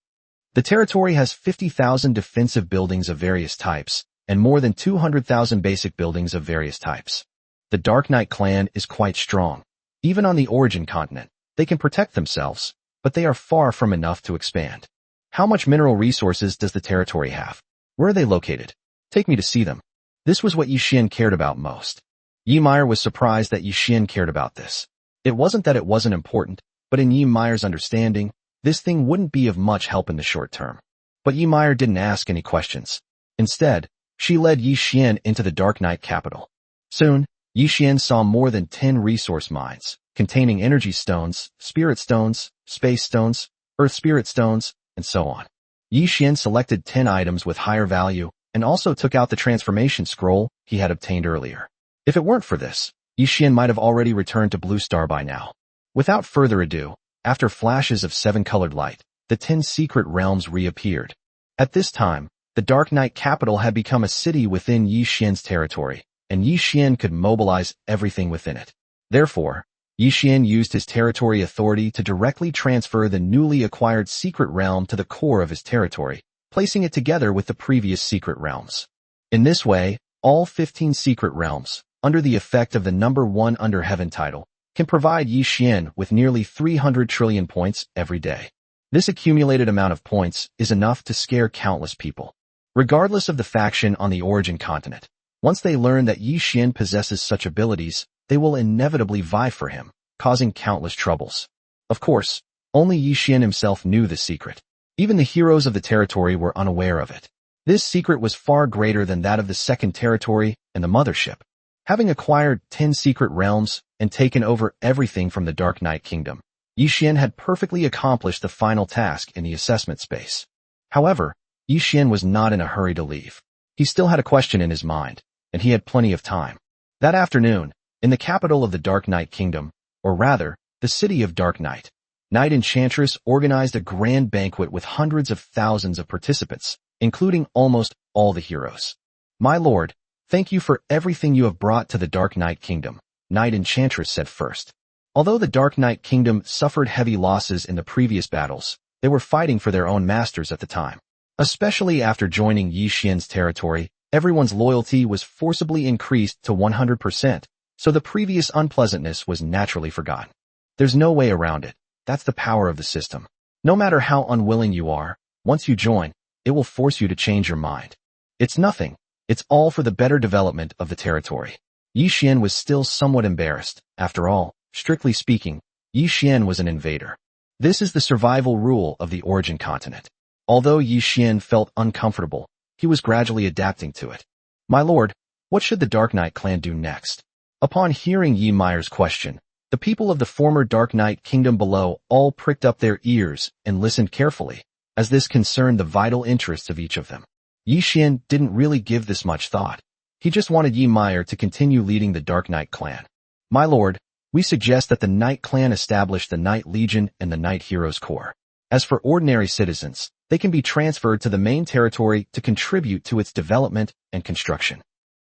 S1: The territory has 50,000 defensive buildings of various types, and more than 200,000 basic buildings of various types. The Dark Knight clan is quite strong. Even on the origin continent, they can protect themselves, but they are far from enough to expand. How much mineral resources does the territory have? Where are they located? Take me to see them. This was what Yi Xian cared about most. Yi Meyer was surprised that Yi Xian cared about this. It wasn't that it wasn't important, but in Yi Meyer's understanding, this thing wouldn't be of much help in the short term. But Yi Meyer didn't ask any questions. Instead, she led Yi Xian into the Dark Knight capital. Soon, Yi Xian saw more than 10 resource mines, containing energy stones, spirit stones, space stones, earth spirit stones, and so on. Yi Xian selected 10 items with higher value, and also took out the transformation scroll he had obtained earlier. If it weren't for this, Yi Xian might have already returned to Blue Star by now. Without further ado, after flashes of 7-colored light, the 10 secret realms reappeared. At this time, the Dark Knight capital had become a city within Yi Xian's territory, and Yi Xian could mobilize everything within it. Therefore, Yi Xian used his territory authority to directly transfer the newly acquired secret realm to the core of his territory, placing it together with the previous secret realms. In this way, all 15 secret realms, under the effect of the number 1 under heaven title, can provide Yi Xian with nearly 300 trillion points every day. This accumulated amount of points is enough to scare countless people. Regardless of the faction on the origin continent, once they learn that Yi Xian possesses such abilities, they will inevitably vie for him, causing countless troubles. Of course, only Yi Xian himself knew the secret. Even the heroes of the territory were unaware of it. This secret was far greater than that of the second territory and the mothership. Having acquired 10 secret realms and taken over everything from the Dark Knight Kingdom, Yi Xian had perfectly accomplished the final task in the assessment space. However, Yi Xian was not in a hurry to leave. He still had a question in his mind, and he had plenty of time. That afternoon, in the capital of the Dark Knight Kingdom, or rather, the city of Dark Knight, Knight Enchantress organized a grand banquet with hundreds of thousands of participants, including almost all the heroes. My lord, thank you for everything you have brought to the Dark Knight Kingdom, Knight Enchantress said first. Although the Dark Knight Kingdom suffered heavy losses in the previous battles, they were fighting for their own masters at the time. Especially after joining Yi Xian's territory, everyone's loyalty was forcibly increased to 100%, so the previous unpleasantness was naturally forgotten. There's no way around it. That's the power of the system. No matter how unwilling you are, once you join, it will force you to change your mind. It's nothing. It's all for the better development of the territory. Yi Xian was still somewhat embarrassed. After all, strictly speaking, Yi Xian was an invader. This is the survival rule of the origin continent. Although Yi Xian felt uncomfortable, he was gradually adapting to it. My lord, what should the Dark Knight clan do next? Upon hearing Yi Meyer's question, the people of the former Dark Knight kingdom below all pricked up their ears and listened carefully, as this concerned the vital interests of each of them. Yi Xian didn't really give this much thought. He just wanted Yi Meyer to continue leading the Dark Knight clan. My lord, we suggest that the Knight clan establish the Knight Legion and the Knight Heroes Corps. As for ordinary citizens, they can be transferred to the main territory to contribute to its development and construction.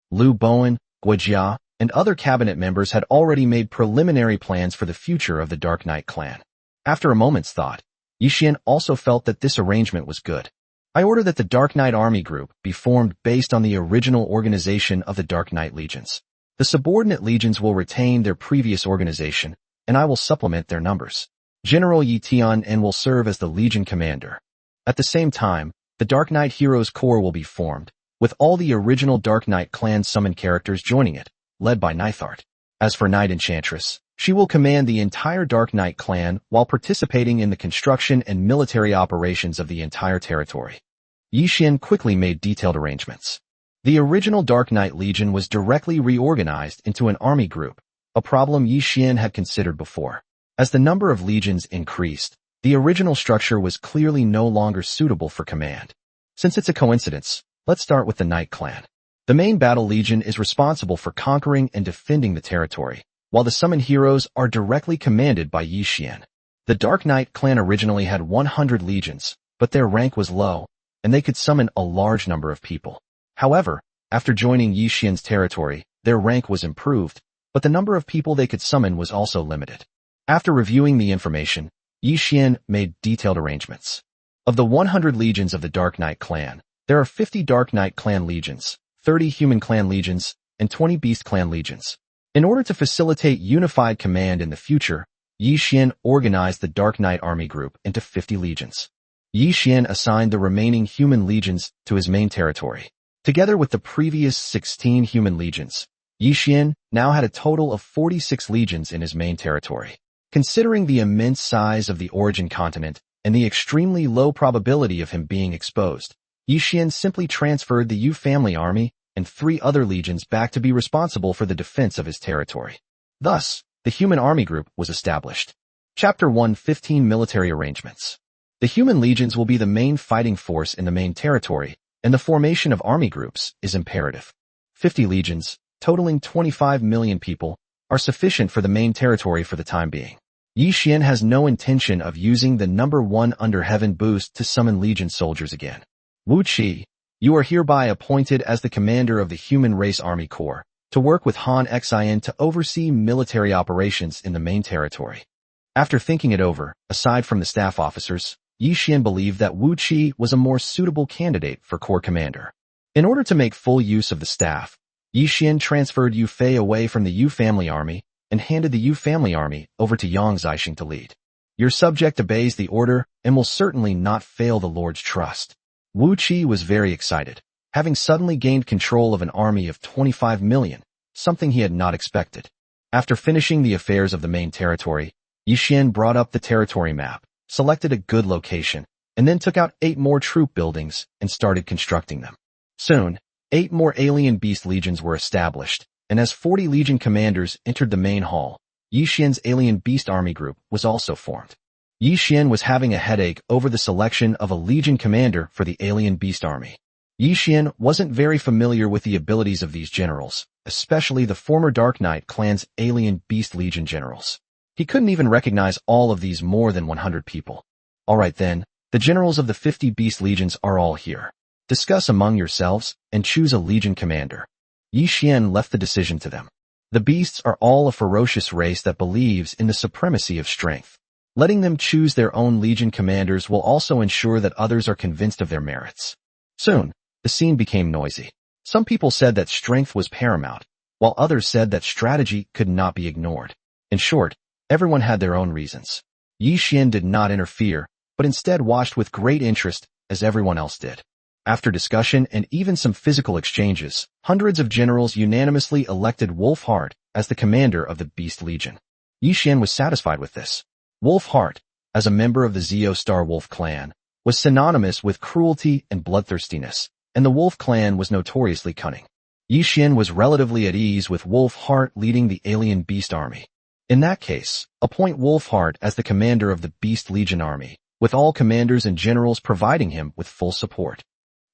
S1: Liu Bowen, Guojia, and other cabinet members had already made preliminary plans for the future of the Dark Knight clan. After a moment's thought, Yi Xian also felt that this arrangement was good. I order that the Dark Knight Army Group be formed based on the original organization of the Dark Knight Legions. The subordinate legions will retain their previous organization, and I will supplement their numbers. General Yi Tian will serve as the Legion commander. At the same time, the Dark Knight Heroes Corps will be formed, with all the original Dark Knight clan summoned characters joining it, led by Nightheart. As for Knight Enchantress, she will command the entire Dark Knight clan while participating in the construction and military operations of the entire territory. Yi Xian quickly made detailed arrangements. The original Dark Knight Legion was directly reorganized into an army group, a problem Yi Xian had considered before. As the number of legions increased, the original structure was clearly no longer suitable for command. Since it's a coincidence, let's start with the Knight clan. The main battle legion is responsible for conquering and defending the territory, while the summoned heroes are directly commanded by Yi Xian. The Dark Knight clan originally had 100 legions, but their rank was low, and they could summon a large number of people. However, after joining Yi Xian's territory, their rank was improved, but the number of people they could summon was also limited. After reviewing the information, Yi Xian made detailed arrangements. Of the 100 legions of the Dark Knight clan, there are 50 Dark Knight clan legions, 30 Human clan legions, and 20 Beast clan legions. In order to facilitate unified command in the future, Yi Xian organized the Dark Knight Army Group into 50 legions. Yi Xian assigned the remaining human legions to his main territory. Together with the previous 16 human legions, Yi Xian now had a total of 46 legions in his main territory. Considering the immense size of the origin continent and the extremely low probability of him being exposed, Yi Xian simply transferred the Yu family army and 3 other legions back to be responsible for the defense of his territory. Thus, the human army group was established. Chapter 1:15 Military Arrangements. The human legions will be the main fighting force in the main territory, and the formation of army groups is imperative. 50 legions, totaling 25 million people, are sufficient for the main territory for the time being. Yi Xian has no intention of using the number 1 under heaven boost to summon legion soldiers again. Wu Qi, you are hereby appointed as the commander of the Human Race Army Corps, to work with Han Xin to oversee military operations in the main territory. After thinking it over, aside from the staff officers, Yi Xian believed that Wu Qi was a more suitable candidate for corps commander. In order to make full use of the staff, Yi Xian transferred Yu Fei away from the Yu family army and handed the Yu family army over to Yang Zixing to lead. Your subject obeys the order and will certainly not fail the Lord's trust. Wu Qi was very excited, having suddenly gained control of an army of 25 million, something he had not expected. After finishing the affairs of the main territory, Yi Xian brought up the territory map, selected a good location, and then took out 8 more troop buildings and started constructing them. Soon, 8 more alien beast legions were established, and as 40 legion commanders entered the main hall, Yi Xian's alien beast army group was also formed. Yi Xian was having a headache over the selection of a legion commander for the alien beast army. Yi Xian wasn't very familiar with the abilities of these generals, especially the former Dark Knight clan's alien beast legion generals. He couldn't even recognize all of these more than 100 people. Alright then, the generals of the 50 beast legions are all here. Discuss among yourselves and choose a legion commander. Yi Xian left the decision to them. The beasts are all a ferocious race that believes in the supremacy of strength. Letting them choose their own legion commanders will also ensure that others are convinced of their merits. Soon, the scene became noisy. Some people said that strength was paramount, while others said that strategy could not be ignored. In short, everyone had their own reasons. Yi Xian did not interfere, but instead watched with great interest, as everyone else did. After discussion and even some physical exchanges, hundreds of generals unanimously elected Wolfheart as the commander of the Beast Legion. Yi Xian was satisfied with this. Wolfheart, as a member of the Zeo Star Wolf clan, was synonymous with cruelty and bloodthirstiness, and the Wolf clan was notoriously cunning. Yi Xian was relatively at ease with Wolfheart leading the alien beast army. In that case, appoint Wolfheart as the commander of the Beast Legion army, with all commanders and generals providing him with full support.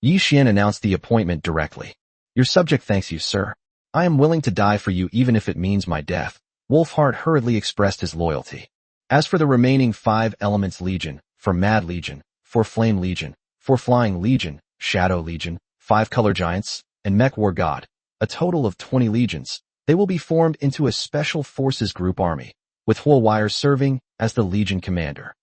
S1: Yi Xian announced the appointment directly. Your subject thanks you, sir. I am willing to die for you even if it means my death. Wolfheart hurriedly expressed his loyalty. As for the remaining 5 Elements Legion, for Mad Legion, for Flame Legion, for Flying Legion, Shadow Legion, 5 Color Giants, and Mech War God, a total of 20 legions, they will be formed into a Special Forces Group army, with Huowire serving as the Legion commander.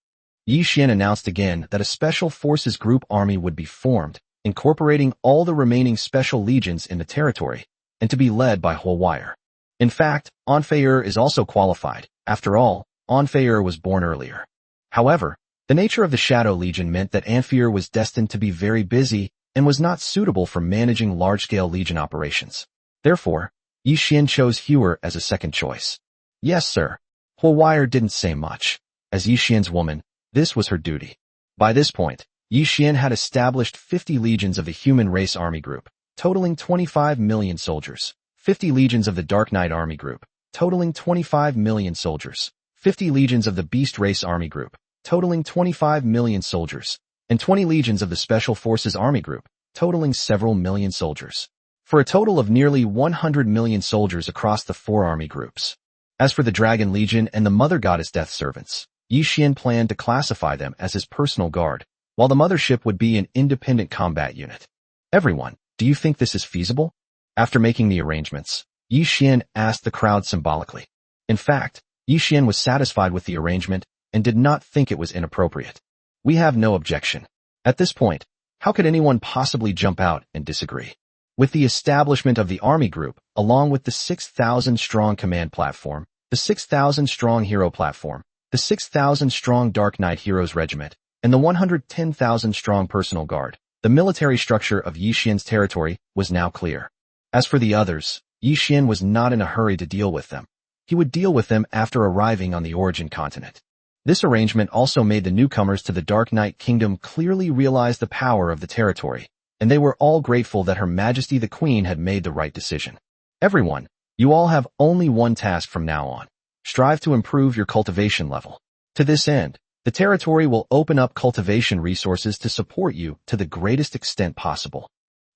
S1: Yi Xian announced again that a Special Forces Group army would be formed, incorporating all the remaining special legions in the territory, and to be led by Huowire. In fact, Onfeir is also qualified. After all, Onfeir was born earlier. However, the nature of the Shadow Legion meant that Onfeir was destined to be very busy and was not suitable for managing large-scale Legion operations. Therefore, Yi Xian chose Hewer as a second choice. Yes, sir. Huowire didn't say much. As Yi Xian's woman, this was her duty. By this point, Yi Xian had established 50 legions of the Human Race Army Group, totaling 25 million soldiers, 50 legions of the Dark Knight Army Group, totaling 25 million soldiers, 50 legions of the Beast Race Army Group, totaling 25 million soldiers, and 20 legions of the Special Forces Army Group, totaling several million soldiers, for a total of nearly 100 million soldiers across the 4 army groups. As for the Dragon Legion and the Mother Goddess Death Servants, Yi Xian planned to classify them as his personal guard, while the mothership would be an independent combat unit. Everyone, do you think this is feasible? After making the arrangements, Yi Xian asked the crowd symbolically. In fact, Yi Xian was satisfied with the arrangement and did not think it was inappropriate. We have no objection. At this point, how could anyone possibly jump out and disagree? With the establishment of the army group, along with the 6,000-strong command platform, the 6,000-strong hero platform, the 6,000-strong Dark Knight Heroes Regiment, and the 110,000-strong personal guard, the military structure of Yi Xian's territory was now clear. As for the others, Yi Xian was not in a hurry to deal with them. He would deal with them after arriving on the origin continent. This arrangement also made the newcomers to the Dark Knight Kingdom clearly realize the power of the territory, and they were all grateful that Her Majesty the Queen had made the right decision. Everyone, you all have only one task from now on. Strive to improve your cultivation level. To this end, the territory will open up cultivation resources to support you to the greatest extent possible.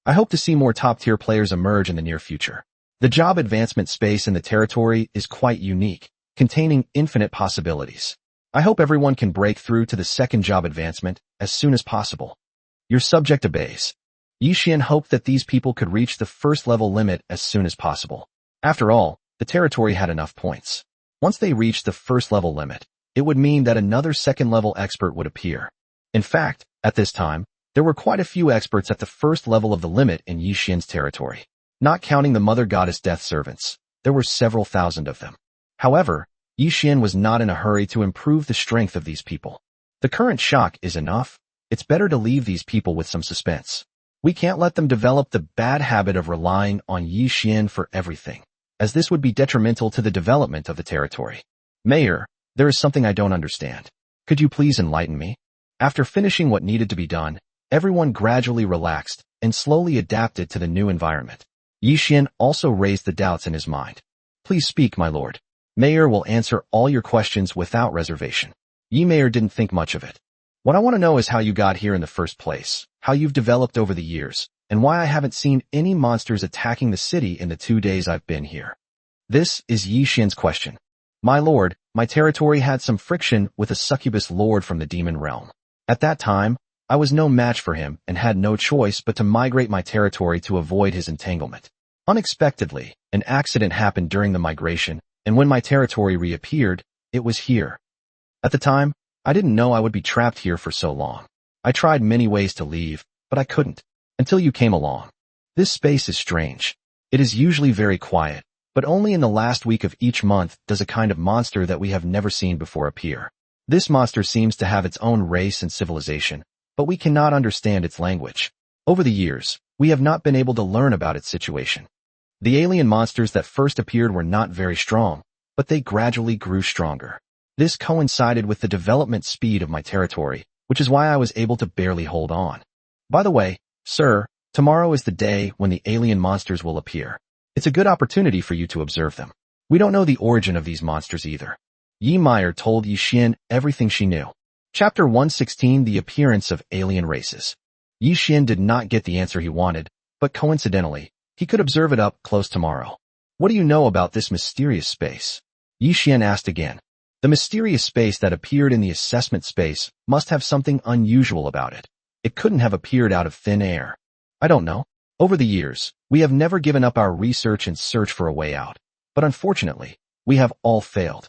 S1: I hope to see more top-tier players emerge in the near future. The job advancement space in the territory is quite unique, containing infinite possibilities. I hope everyone can break through to the second job advancement as soon as possible. Your subject obeys. Yi Xian hoped that these people could reach the first level limit as soon as possible. After all, the territory had enough points. Once they reached the first level limit, it would mean that another second level expert would appear. In fact, at this time, there were quite a few experts at the first level of the limit in Yi Xian's territory. Not counting the Mother Goddess Death Servants, there were several thousand of them. However, Yi Xian was not in a hurry to improve the strength of these people. The current shock is enough. It's better to leave these people with some suspense. We can't let them develop the bad habit of relying on Yi Xian for everything, as this would be detrimental to the development of the territory. Mayor, there is something I don't understand. Could you please enlighten me? After finishing what needed to be done, everyone gradually relaxed and slowly adapted to the new environment. Yi Xian also raised the doubts in his mind. Please speak, my lord. Mayor will answer all your questions without reservation. Yi Mayor didn't think much of it. What I want to know is how you got here in the first place, how you've developed over the years, and why I haven't seen any monsters attacking the city in the 2 days I've been here. This is Yi Xian's question. My lord, my territory had some friction with a succubus lord from the demon realm. At that time, I was no match for him and had no choice but to migrate my territory to avoid his entanglement. Unexpectedly, an accident happened during the migration, and when my territory reappeared, it was here. At the time, I didn't know I would be trapped here for so long. I tried many ways to leave, but I couldn't, until you came along. This space is strange. It is usually very quiet, but only in the last week of each month does a kind of monster that we have never seen before appear. This monster seems to have its own race and civilization, but we cannot understand its language. Over the years, we have not been able to learn about its situation. The alien monsters that first appeared were not very strong, but they gradually grew stronger. This coincided with the development speed of my territory, which is why I was able to barely hold on. By the way, sir, tomorrow is the day when the alien monsters will appear. It's a good opportunity for you to observe them. We don't know the origin of these monsters either. Yi Meyer told Yi Xian everything she knew. Chapter 116, The Appearance of Alien Races. Yi Xian did not get the answer he wanted, but coincidentally, he could observe it up close tomorrow. What do you know about this mysterious space? Yi Xian asked again. The mysterious space that appeared in the assessment space must have something unusual about it. It couldn't have appeared out of thin air. I don't know. Over the years, we have never given up our research and search for a way out. But unfortunately, we have all failed.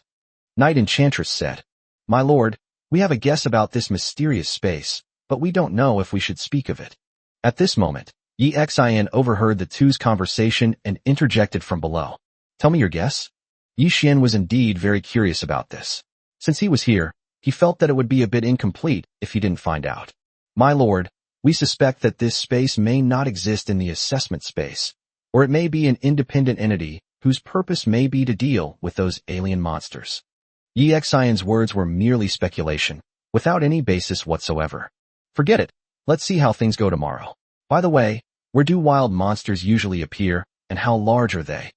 S1: Night Enchantress said, My lord, we have a guess about this mysterious space, but we don't know if we should speak of it. At this moment, Yi Xian overheard the two's conversation and interjected from below. Tell me your guess? Yi Xian was indeed very curious about this. Since he was here, he felt that it would be a bit incomplete if he didn't find out. My lord, we suspect that this space may not exist in the assessment space, or it may be an independent entity whose purpose may be to deal with those alien monsters. Yi Xian's words were merely speculation, without any basis whatsoever. Forget it. Let's see how things go tomorrow. By the way, where do wild monsters usually appear, and how large are they?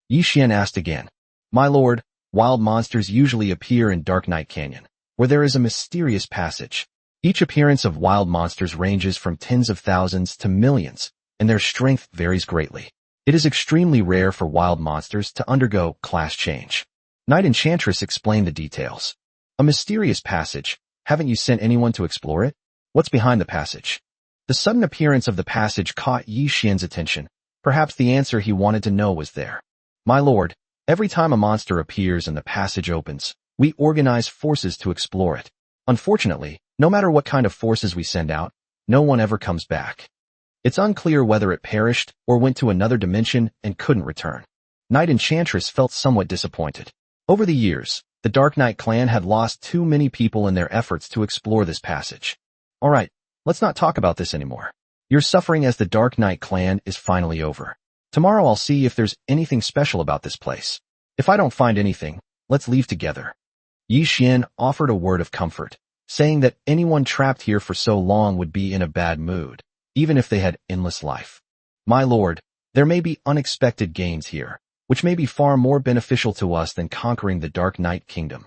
S1: Yi Xian asked again. My lord, wild monsters usually appear in Dark Night Canyon, where there is a mysterious passage. Each appearance of wild monsters ranges from tens of thousands to millions, and their strength varies greatly. It is extremely rare for wild monsters to undergo class change. Night Enchantress explained the details. A mysterious passage. Haven't you sent anyone to explore it? What's behind the passage? The sudden appearance of the passage caught Yi Xian's attention. Perhaps the answer he wanted to know was there. My lord, every time a monster appears and the passage opens, we organize forces to explore it. Unfortunately, no matter what kind of forces we send out, no one ever comes back. It's unclear whether it perished or went to another dimension and couldn't return. Night Enchantress felt somewhat disappointed. Over the years, the Dark Knight clan had lost too many people in their efforts to explore this passage. Alright, let's not talk about this anymore. Your suffering as the Dark Knight clan is finally over. Tomorrow I'll see if there's anything special about this place. If I don't find anything, let's leave together. Yi Xian offered a word of comfort, saying that anyone trapped here for so long would be in a bad mood, even if they had endless life. My lord, there may be unexpected gains here, which may be far more beneficial to us than conquering the Dark Knight Kingdom.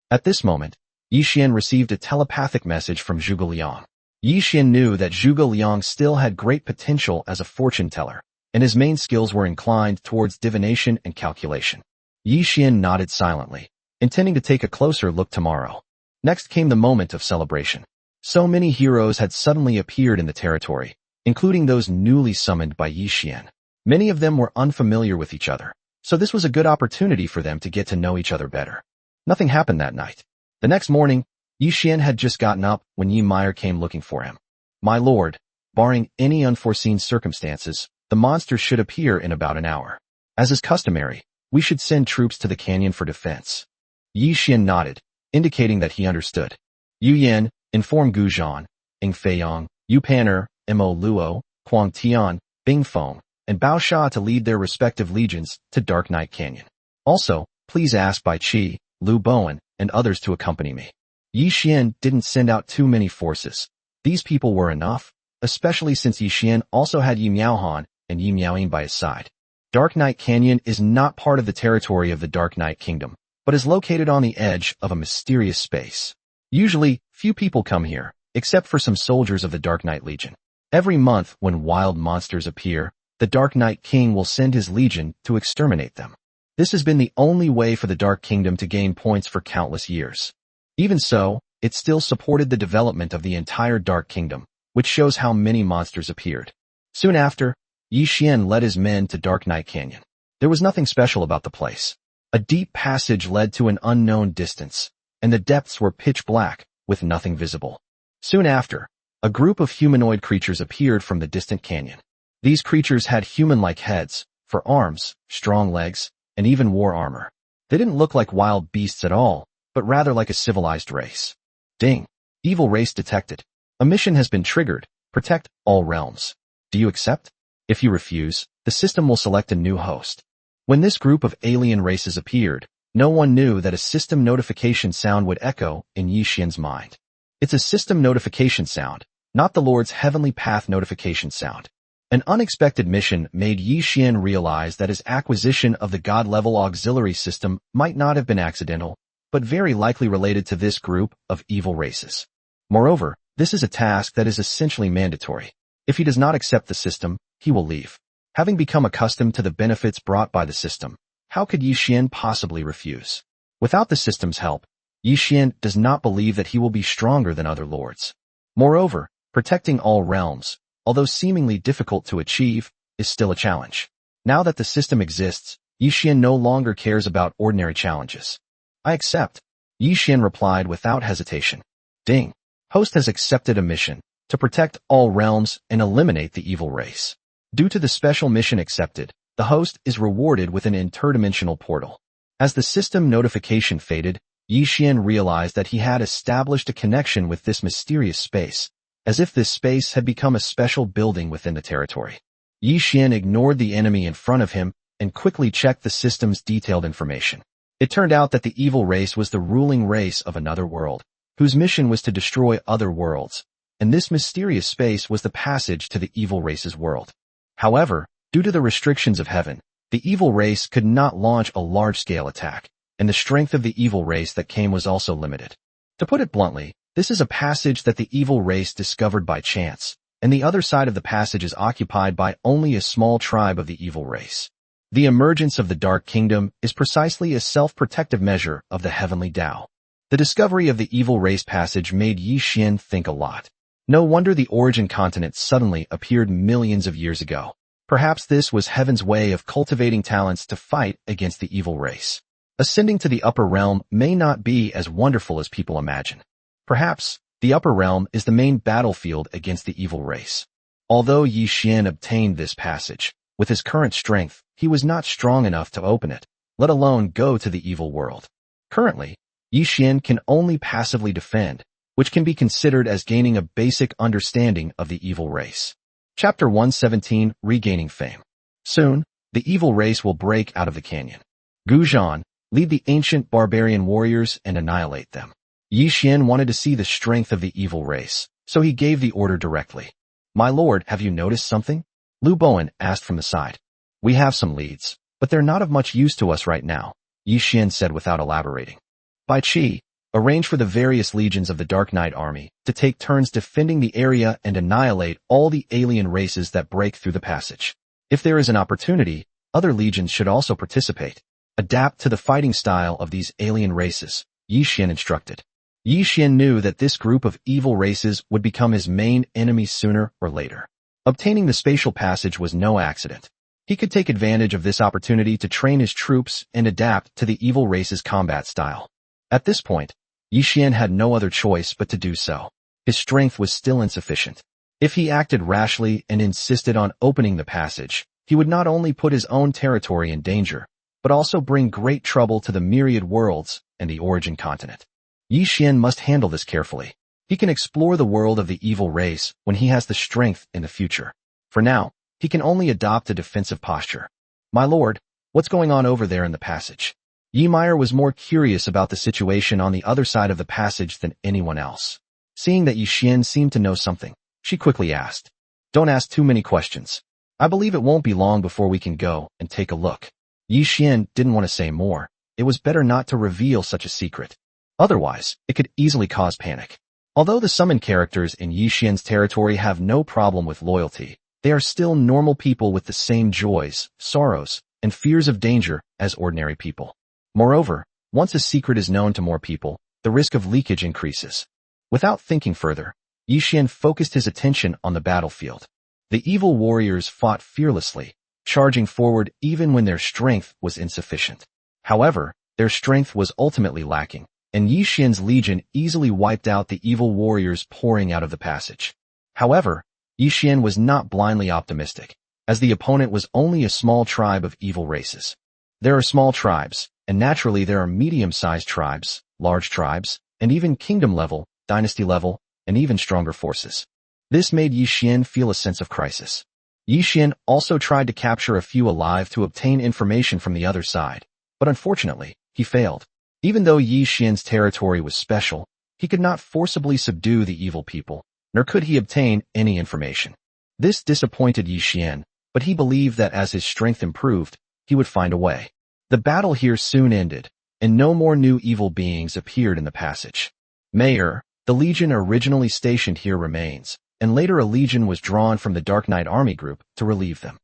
S1: At this moment, Yi Xian received a telepathic message from Zhuge Liang. Yi Xian knew that Zhuge Liang still had great potential as a fortune teller, and his main skills were inclined towards divination and calculation. Yi Xian nodded silently, intending to take a closer look tomorrow. Next came the moment of celebration. So many heroes had suddenly appeared in the territory, including those newly summoned by Yi Xian. Many of them were unfamiliar with each other, so this was a good opportunity for them to get to know each other better. Nothing happened that night. The next morning, Yi Xian had just gotten up when Yi Meyer came looking for him. My lord, barring any unforeseen circumstances, the monsters should appear in about an hour. As is customary, we should send troops to the canyon for defense. Yi Xian nodded, indicating that he understood. Yu Yan, inform Gu Zhan, Ing Feiyang, Yu Pan'er, Mo Luo, Huang Tian, Bing Feng, and Bao Sha to lead their respective legions to Dark Knight Canyon. Also, please ask Bai Qi, Liu Bowen, and others to accompany me. Yi Xian didn't send out too many forces. These people were enough, especially since Yi Xian also had Yi Miaohan and Yi Miaoyin by his side. Dark Knight Canyon is not part of the territory of the Dark Knight Kingdom, but is located on the edge of a mysterious space. Usually, few people come here, except for some soldiers of the Dark Knight Legion. Every month when wild monsters appear, the Dark Knight King will send his legion to exterminate them. This has been the only way for the Dark Kingdom to gain points for countless years. Even so, it still supported the development of the entire Dark Kingdom, which shows how many monsters appeared. Soon after, Yi Xian led his men to Dark Knight Canyon. There was nothing special about the place. A deep passage led to an unknown distance, and the depths were pitch black, with nothing visible. Soon after, a group of humanoid creatures appeared from the distant canyon. These creatures had human-like heads, for arms, strong legs, and even wore armor. They didn't look like wild beasts at all, but rather like a civilized race. Ding! Evil race detected. A mission has been triggered. Protect all realms. Do you accept? If you refuse, the system will select a new host. When this group of alien races appeared, no one knew that a system notification sound would echo in Yi Xian's mind. It's a system notification sound, not the Lord's heavenly path notification sound. An unexpected mission made Yi Xian realize that his acquisition of the God-level auxiliary system might not have been accidental, but very likely related to this group of evil races. Moreover, this is a task that is essentially mandatory. If he does not accept the system, he will leave. Having become accustomed to the benefits brought by the system, how could Yi Xian possibly refuse? Without the system's help, Yi Xian does not believe that he will be stronger than other lords. Moreover, protecting all realms, although seemingly difficult to achieve, is still a challenge. Now that the system exists, Yi Xian no longer cares about ordinary challenges. I accept, Yi Xian replied without hesitation. Ding. Host has accepted a mission to protect all realms and eliminate the evil race. Due to the special mission accepted, the host is rewarded with an interdimensional portal. As the system notification faded, Yi Xian realized that he had established a connection with this mysterious space, as if this space had become a special building within the territory. Yi Xian ignored the enemy in front of him and quickly checked the system's detailed information. It turned out that the evil race was the ruling race of another world, whose mission was to destroy other worlds, and this mysterious space was the passage to the evil race's world. However, due to the restrictions of heaven, the evil race could not launch a large-scale attack, and the strength of the evil race that came was also limited. To put it bluntly, this is a passage that the evil race discovered by chance, and the other side of the passage is occupied by only a small tribe of the evil race. The emergence of the Dark Kingdom is precisely a self-protective measure of the heavenly Tao. The discovery of the evil race passage made Yi Xian think a lot. No wonder the origin continent suddenly appeared millions of years ago. Perhaps this was heaven's way of cultivating talents to fight against the evil race. Ascending to the upper realm may not be as wonderful as people imagine. Perhaps the upper realm is the main battlefield against the evil race. Although Yi Xian obtained this passage, with his current strength, he was not strong enough to open it, let alone go to the evil world. Currently, Yi Xian can only passively defend, which can be considered as gaining a basic understanding of the evil race. Chapter 117, Regaining Fame. Soon, the evil race will break out of the canyon. Gu Zhan, lead the ancient barbarian warriors and annihilate them. Yi Xian wanted to see the strength of the evil race, so he gave the order directly. My lord, have you noticed something? Lu Bowen asked from the side. We have some leads, but they're not of much use to us right now, Yi Xian said without elaborating. Bai Qi, arrange for the various legions of the Dark Knight army to take turns defending the area and annihilate all the alien races that break through the passage. If there is an opportunity, other legions should also participate. Adapt to the fighting style of these alien races, Yi Xian instructed. Yi Xian knew that this group of evil races would become his main enemy sooner or later. Obtaining the spatial passage was no accident. He could take advantage of this opportunity to train his troops and adapt to the evil race's combat style. At this point, Yi Xian had no other choice but to do so. His strength was still insufficient. If he acted rashly and insisted on opening the passage, he would not only put his own territory in danger, but also bring great trouble to the myriad worlds and the origin continent. Yi Xian must handle this carefully. He can explore the world of the evil race when he has the strength in the future. For now, he can only adopt a defensive posture. My lord, what's going on over there in the passage? Yi Meyer was more curious about the situation on the other side of the passage than anyone else. Seeing that Yi Xian seemed to know something, she quickly asked. Don't ask too many questions. I believe it won't be long before we can go and take a look. Yi Xian didn't want to say more. It was better not to reveal such a secret. Otherwise, it could easily cause panic. Although the summoned characters in Yi Xian's territory have no problem with loyalty, they are still normal people with the same joys, sorrows, and fears of danger as ordinary people. Moreover, once a secret is known to more people, the risk of leakage increases. Without thinking further, Yi Xian focused his attention on the battlefield. The evil warriors fought fearlessly, charging forward even when their strength was insufficient. However, their strength was ultimately lacking, and Yi Xian's legion easily wiped out the evil warriors pouring out of the passage. However, Yi Xian was not blindly optimistic, as the opponent was only a small tribe of evil races. There are small tribes, and naturally there are medium-sized tribes, large tribes, and even kingdom level, dynasty level, and even stronger forces. This made Yi Xian feel a sense of crisis. Yi Xian also tried to capture a few alive to obtain information from the other side, but unfortunately, he failed. Even though Yi Xian's territory was special, He could not forcibly subdue the evil people, nor could he obtain any information. This disappointed Yi Xian, but he believed that as his strength improved, he would find a way. The battle here soon ended, and no more new evil beings appeared in the passage. Mayor, the legion originally stationed here remains, and later a legion was drawn from the Dark Knight army group to relieve them.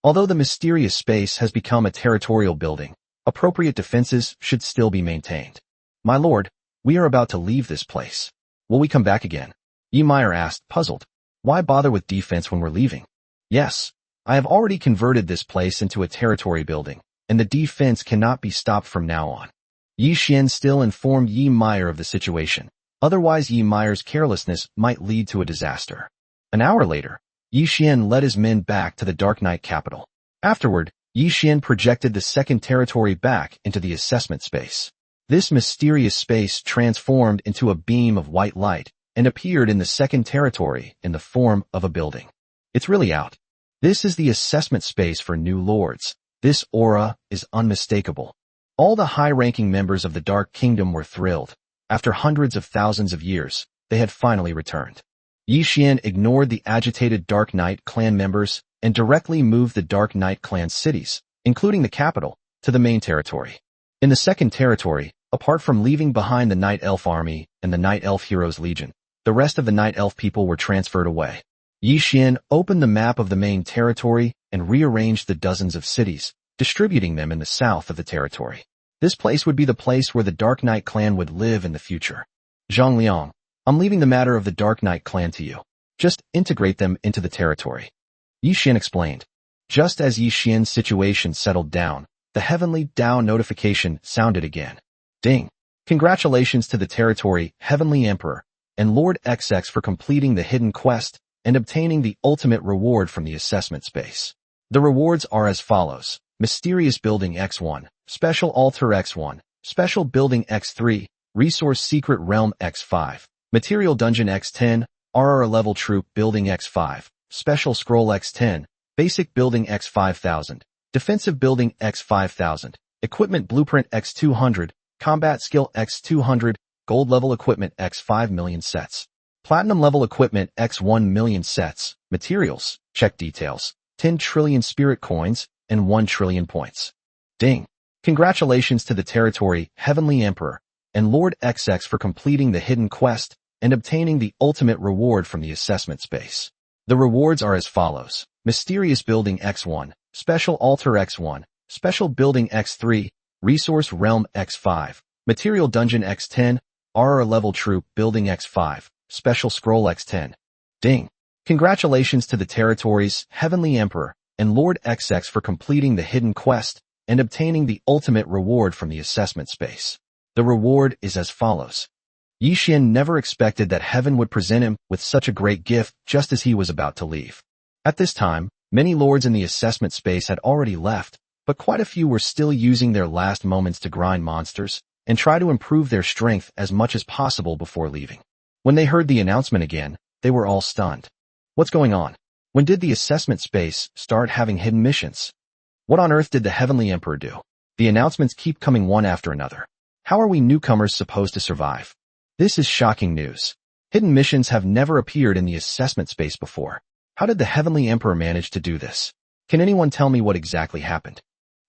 S1: Although the mysterious space has become a territorial building, appropriate defenses should still be maintained. My lord, we are about to leave this place. Will we come back again? Yi Meyer asked, puzzled. Why bother with defense when we're leaving? Yes, I have already converted this place into a territory building, and the defense cannot be stopped from now on. Yi Xian still informed Yi Meyer of the situation. Otherwise, Yi Meyer's carelessness might lead to a disaster. An hour later, Yi Xian led his men back to the Dark Knight capital. Afterward, Yi Xian projected the second territory back into the assessment space. This mysterious space transformed into a beam of white light and appeared in the second territory in the form of a building. It's really out. This is the assessment space for new lords. This aura is unmistakable. All the high-ranking members of the Dark Kingdom were thrilled. After hundreds of thousands of years, they had finally returned. Yi Xian ignored the agitated Dark Knight clan members and directly moved the Dark Knight clan cities, including the capital, to the main territory. In the second territory, apart from leaving behind the Night Elf army and the Night Elf Heroes Legion, the rest of the Night Elf people were transferred away. Yi Xian opened the map of the main territory and rearranged the dozens of cities, distributing them in the south of the territory. This place would be the place where the Dark Knight clan would live in the future. Zhang Liang, I'm leaving the matter of the Dark Knight clan to you. Just integrate them into the territory. Yi Xian explained. Just as Yi Xian's situation settled down, the heavenly Dao notification sounded again. Ding! Congratulations to the territory Heavenly Emperor and Lord XX for completing the hidden quest and obtaining the ultimate reward from the assessment space. The rewards are as follows. Mysterious Building X1, Special Altar X1, Special Building X3, Resource Secret Realm X5, Material Dungeon X10, RR Level Troop Building X5, Special Scroll X10, Basic Building X5000, Defensive Building X5000, Equipment Blueprint X200, Combat Skill X200, Gold Level Equipment X5 million sets. Platinum Level Equipment X1 million sets. Materials, check details, 10 trillion spirit coins, and 1 trillion points. Ding! Congratulations to the territory Heavenly Emperor and Lord XX for completing the hidden quest and obtaining the ultimate reward from the assessment space. The rewards are as follows. Mysterious Building X1, Special Altar X1, Special Building X3, Resource Realm X5, Material Dungeon X10, RR Level Troop Building X5, Special Scroll X10. Ding! Congratulations to the territories Heavenly Emperor and Lord XX for completing the hidden quest and obtaining the ultimate reward from the assessment space. The reward is as follows. Yi Xian never expected that heaven would present him with such a great gift just as he was about to leave. At this time, many lords in the assessment space had already left, but quite a few were still using their last moments to grind monsters and try to improve their strength as much as possible before leaving. When they heard the announcement again, they were all stunned. What's going on? When did the assessment space start having hidden missions? What on earth did the Heavenly Emperor do? The announcements keep coming one after another. How are we newcomers supposed to survive? This is shocking news. Hidden missions have never appeared in the assessment space before. How did the Heavenly Emperor manage to do this? Can anyone tell me what exactly happened?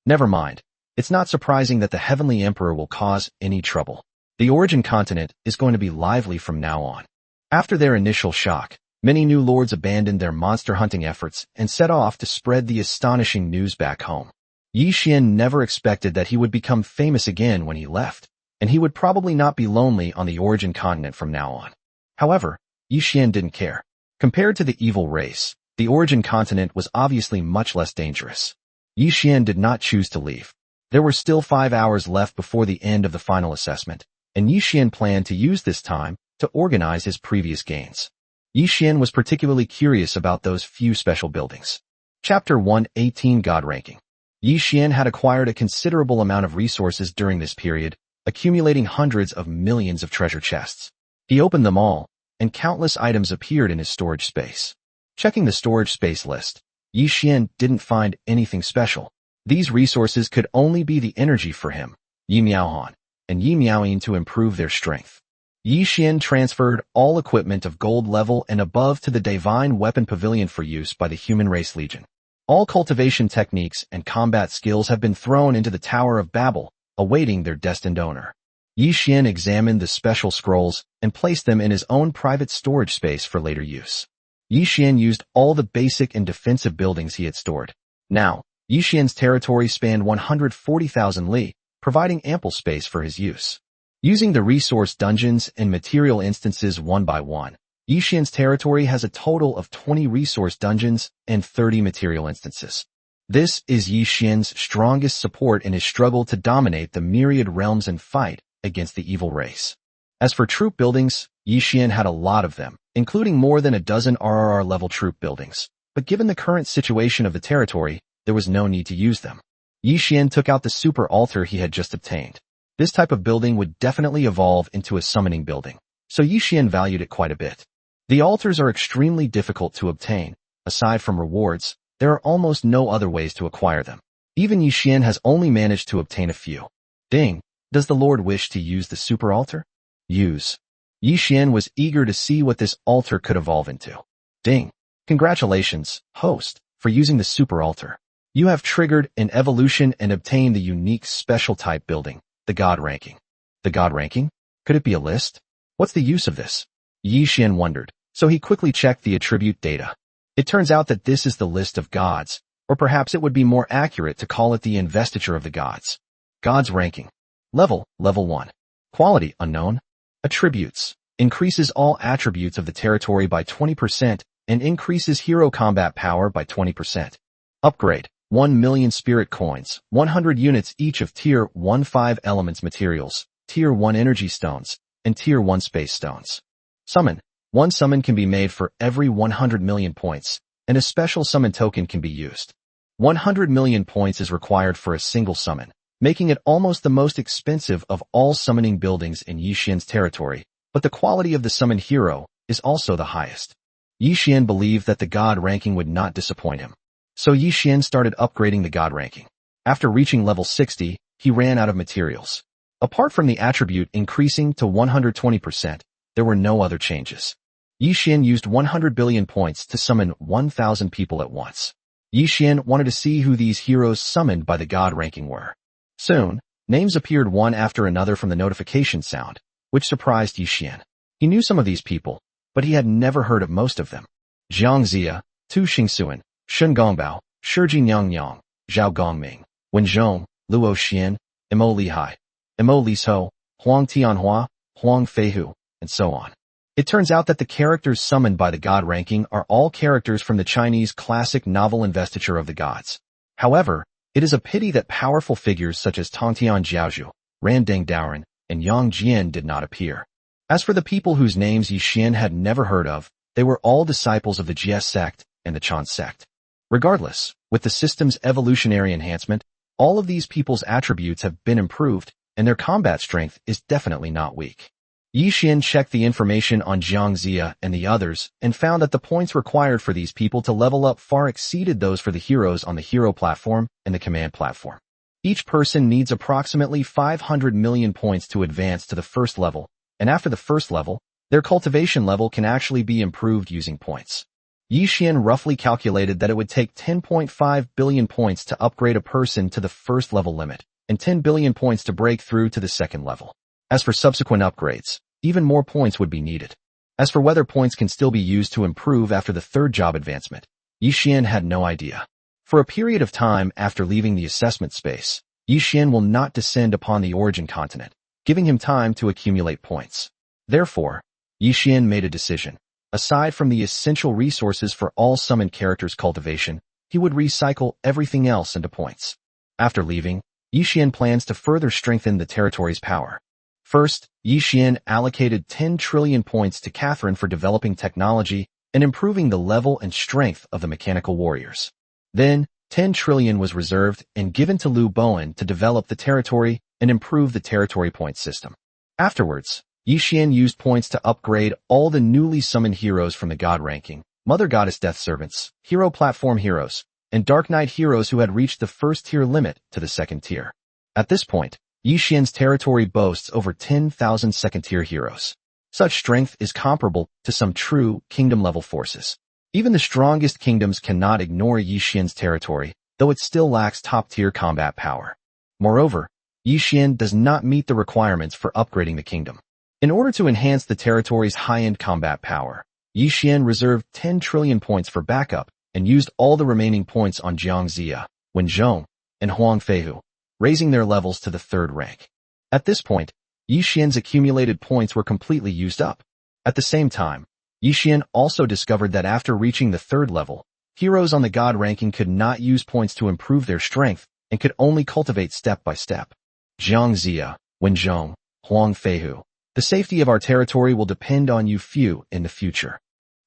S1: Never mind. It's not surprising that the Heavenly Emperor will cause any trouble. The Origin continent is going to be lively from now on. After their initial shock, many new lords abandoned their monster hunting efforts and set off to spread the astonishing news back home. Yi Xian never expected that he would become famous again when he left, and he would probably not be lonely on the Origin continent from now on. However, Yi Xian didn't care. Compared to the evil race, the Origin continent was obviously much less dangerous. Yi Xian did not choose to leave. There were still 5 hours left before the end of the final assessment, and Yi Xian planned to use this time to organize his previous gains. Yi Xian was particularly curious about those few special buildings. Chapter 118 God Ranking. Yi Xian had acquired a considerable amount of resources during this period, accumulating hundreds of millions of treasure chests. He opened them all, and countless items appeared in his storage space. Checking the storage space list, Yi Xian didn't find anything special. These resources could only be the energy for him, Yi Miaohan, and Yi Miaoyin to improve their strength. Yi Xian transferred all equipment of gold level and above to the Divine Weapon Pavilion for use by the Human Race Legion. All cultivation techniques and combat skills have been thrown into the Tower of Babel, awaiting their destined owner. Yi Xian examined the special scrolls and placed them in his own private storage space for later use. Yi Xian used all the basic and defensive buildings he had stored. Now, Yi Xian's territory spanned 140,000 li, providing ample space for his use. Using the resource dungeons and material instances one by one, Yi Xian's territory has a total of 20 resource dungeons and 30 material instances. This is Yi Xian's strongest support in his struggle to dominate the myriad realms and fight against the evil race. As for troop buildings, Yi Xian had a lot of them, including more than a dozen RRR-level troop buildings. But given the current situation of the territory, there was no need to use them. Yi Xian took out the super altar he had just obtained. This type of building would definitely evolve into a summoning building, so Yi Xian valued it quite a bit. The altars are extremely difficult to obtain. Aside from rewards, there are almost no other ways to acquire them. Even Yi Xian has only managed to obtain a few. Ding! Does the Lord wish to use the super altar? Use. Yi Xian was eager to see what this altar could evolve into. Ding! Congratulations, host, for using the super altar. You have triggered an evolution and obtained the unique special type building, the God ranking. The God ranking? Could it be a list? What's the use of this? Yi Xian wondered, so he quickly checked the attribute data. It turns out that this is the list of gods, or perhaps it would be more accurate to call it the investiture of the gods. Gods ranking. Level 1. Quality, unknown. Attributes. Increases all attributes of the territory by 20% and increases hero combat power by 20%. Upgrade. 1 million spirit coins, 100 units each of Tier 1 5 elements materials, Tier 1 energy stones, and Tier 1 space stones. Summon. One summon can be made for every 100 million points, and a special summon token can be used. 100 million points is required for a single summon, making it almost the most expensive of all summoning buildings in Yi Xian's territory, but the quality of the summoned hero is also the highest. Yi Xian believed that the God ranking would not disappoint him. So Yi Xian started upgrading the God ranking. After reaching level 60, he ran out of materials. Apart from the attribute increasing to 120%, there were no other changes. Yi Xian used 100 billion points to summon 1,000 people at once. Yi Xian wanted to see who these heroes summoned by the God ranking were. Soon, names appeared one after another from the notification sound, which surprised Yi Xian. He knew some of these people, but he had never heard of most of them. Jiang Zia, Tu Xingsuan, Shun Gongbao, Shiji Nyang, Zhao Gongming, Wen Zhong, Luo Xian, Imo Lihai, Imo Lisho, Huang Tianhua, Huang Feihu, and so on. It turns out that the characters summoned by the God ranking are all characters from the Chinese classic novel Investiture of the Gods. However, it is a pity that powerful figures such as Tongtian Jiaozhu, Randeng Daoren, and Yang Jian did not appear. As for the people whose names Yi Xian had never heard of, they were all disciples of the Jie sect and the Chan sect. Regardless, with the system's evolutionary enhancement, all of these people's attributes have been improved, and their combat strength is definitely not weak. Yi Xian checked the information on Jiang Zia and the others and found that the points required for these people to level up far exceeded those for the heroes on the hero platform and the command platform. Each person needs approximately 500 million points to advance to the first level, and after the first level, their cultivation level can actually be improved using points. Yi Xian roughly calculated that it would take 10.5 billion points to upgrade a person to the first level limit, and 10 billion points to break through to the second level. As for subsequent upgrades, even more points would be needed. As for whether points can still be used to improve after the third job advancement, Yi Xian had no idea. For a period of time after leaving the assessment space, Yi Xian will not descend upon the origin continent, giving him time to accumulate points. Therefore, Yi Xian made a decision. Aside from the essential resources for all summoned characters' cultivation, he would recycle everything else into points. After leaving, Yi Xian plans to further strengthen the territory's power. First, Yi Xian allocated 10 trillion points to Catherine for developing technology and improving the level and strength of the mechanical warriors. Then, 10 trillion was reserved and given to Lu Bowen to develop the territory and improve the territory point system. Afterwards, Yi Xian used points to upgrade all the newly summoned heroes from the God ranking, Mother Goddess Death Servants, Hero Platform Heroes, and Dark Knight heroes who had reached the first tier limit to the second tier. At this point, Yi Xian's territory boasts over 10,000 second-tier heroes. Such strength is comparable to some true kingdom-level forces. Even the strongest kingdoms cannot ignore Yixian's territory, though it still lacks top-tier combat power. Moreover, Yixian does not meet the requirements for upgrading the kingdom. In order to enhance the territory's high-end combat power, Yixian reserved 10 trillion points for backup and used all the remaining points on Jiang Zia, Wenzhong, and Huang Feihu, raising their levels to the 3rd rank. At this point, Yixian's accumulated points were completely used up. At the same time, Yixian also discovered that after reaching the 3rd level, heroes on the god ranking could not use points to improve their strength and could only cultivate step by step. Jiang Zia, Wenzhong, Huang Feihu. The safety of our territory will depend on you few in the future.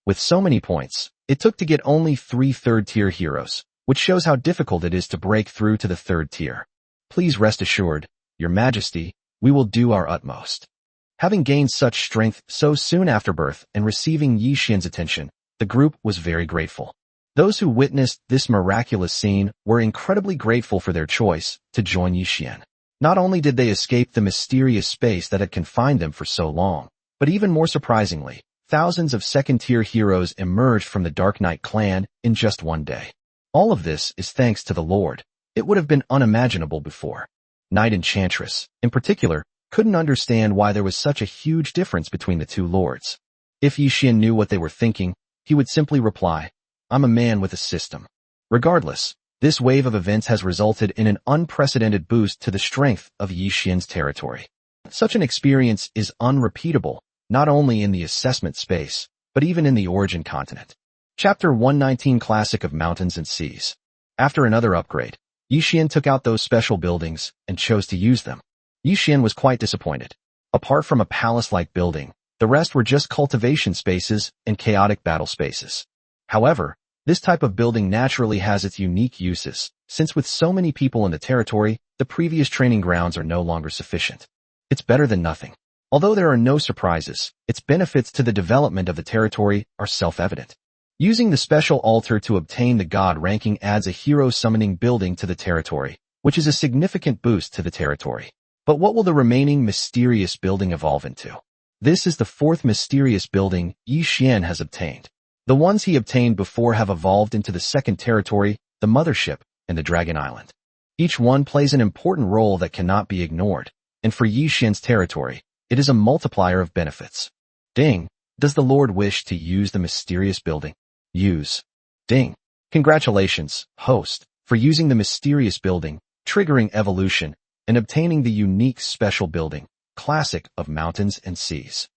S1: With so many points, it took to get only 3 3rd-tier heroes, which shows how difficult it is to break through to the 3rd tier. Please rest assured, Your Majesty, we will do our utmost. Having gained such strength so soon after birth and receiving Yixian's attention, the group was very grateful. Those who witnessed this miraculous scene were incredibly grateful for their choice to join Yixian. Not only did they escape the mysterious space that had confined them for so long, but even more surprisingly, thousands of 2nd-tier heroes emerged from the Dark Knight clan in just one day. All of this is thanks to the Lord. It would have been unimaginable before. Knight Enchantress, in particular, couldn't understand why there was such a huge difference between the two lords. If Yixian knew what they were thinking, he would simply reply, "I'm a man with a system." Regardless, this wave of events has resulted in an unprecedented boost to the strength of Yixian's territory. Such an experience is unrepeatable, not only in the assessment space, but even in the origin continent. Chapter 119 Classic of Mountains and Seas. After another upgrade, Yixian took out those special buildings and chose to use them. Yixian was quite disappointed. Apart from a palace-like building, the rest were just cultivation spaces and chaotic battle spaces. However, this type of building naturally has its unique uses, since with so many people in the territory, the previous training grounds are no longer sufficient. It's better than nothing. Although there are no surprises, its benefits to the development of the territory are self-evident. Using the special altar to obtain the god ranking adds a hero summoning building to the territory, which is a significant boost to the territory. But what will the remaining mysterious building evolve into? This is the 4th mysterious building Yixian has obtained. The ones he obtained before have evolved into the 2nd territory, the Mothership, and the Dragon Island. Each one plays an important role that cannot be ignored, and for Yixian's territory, it is a multiplier of benefits. Ding. Does the Lord wish to use the mysterious building? Use. Ding. Congratulations, host, for using the mysterious building, triggering evolution, and obtaining the unique special building, Classic of Mountains and Seas.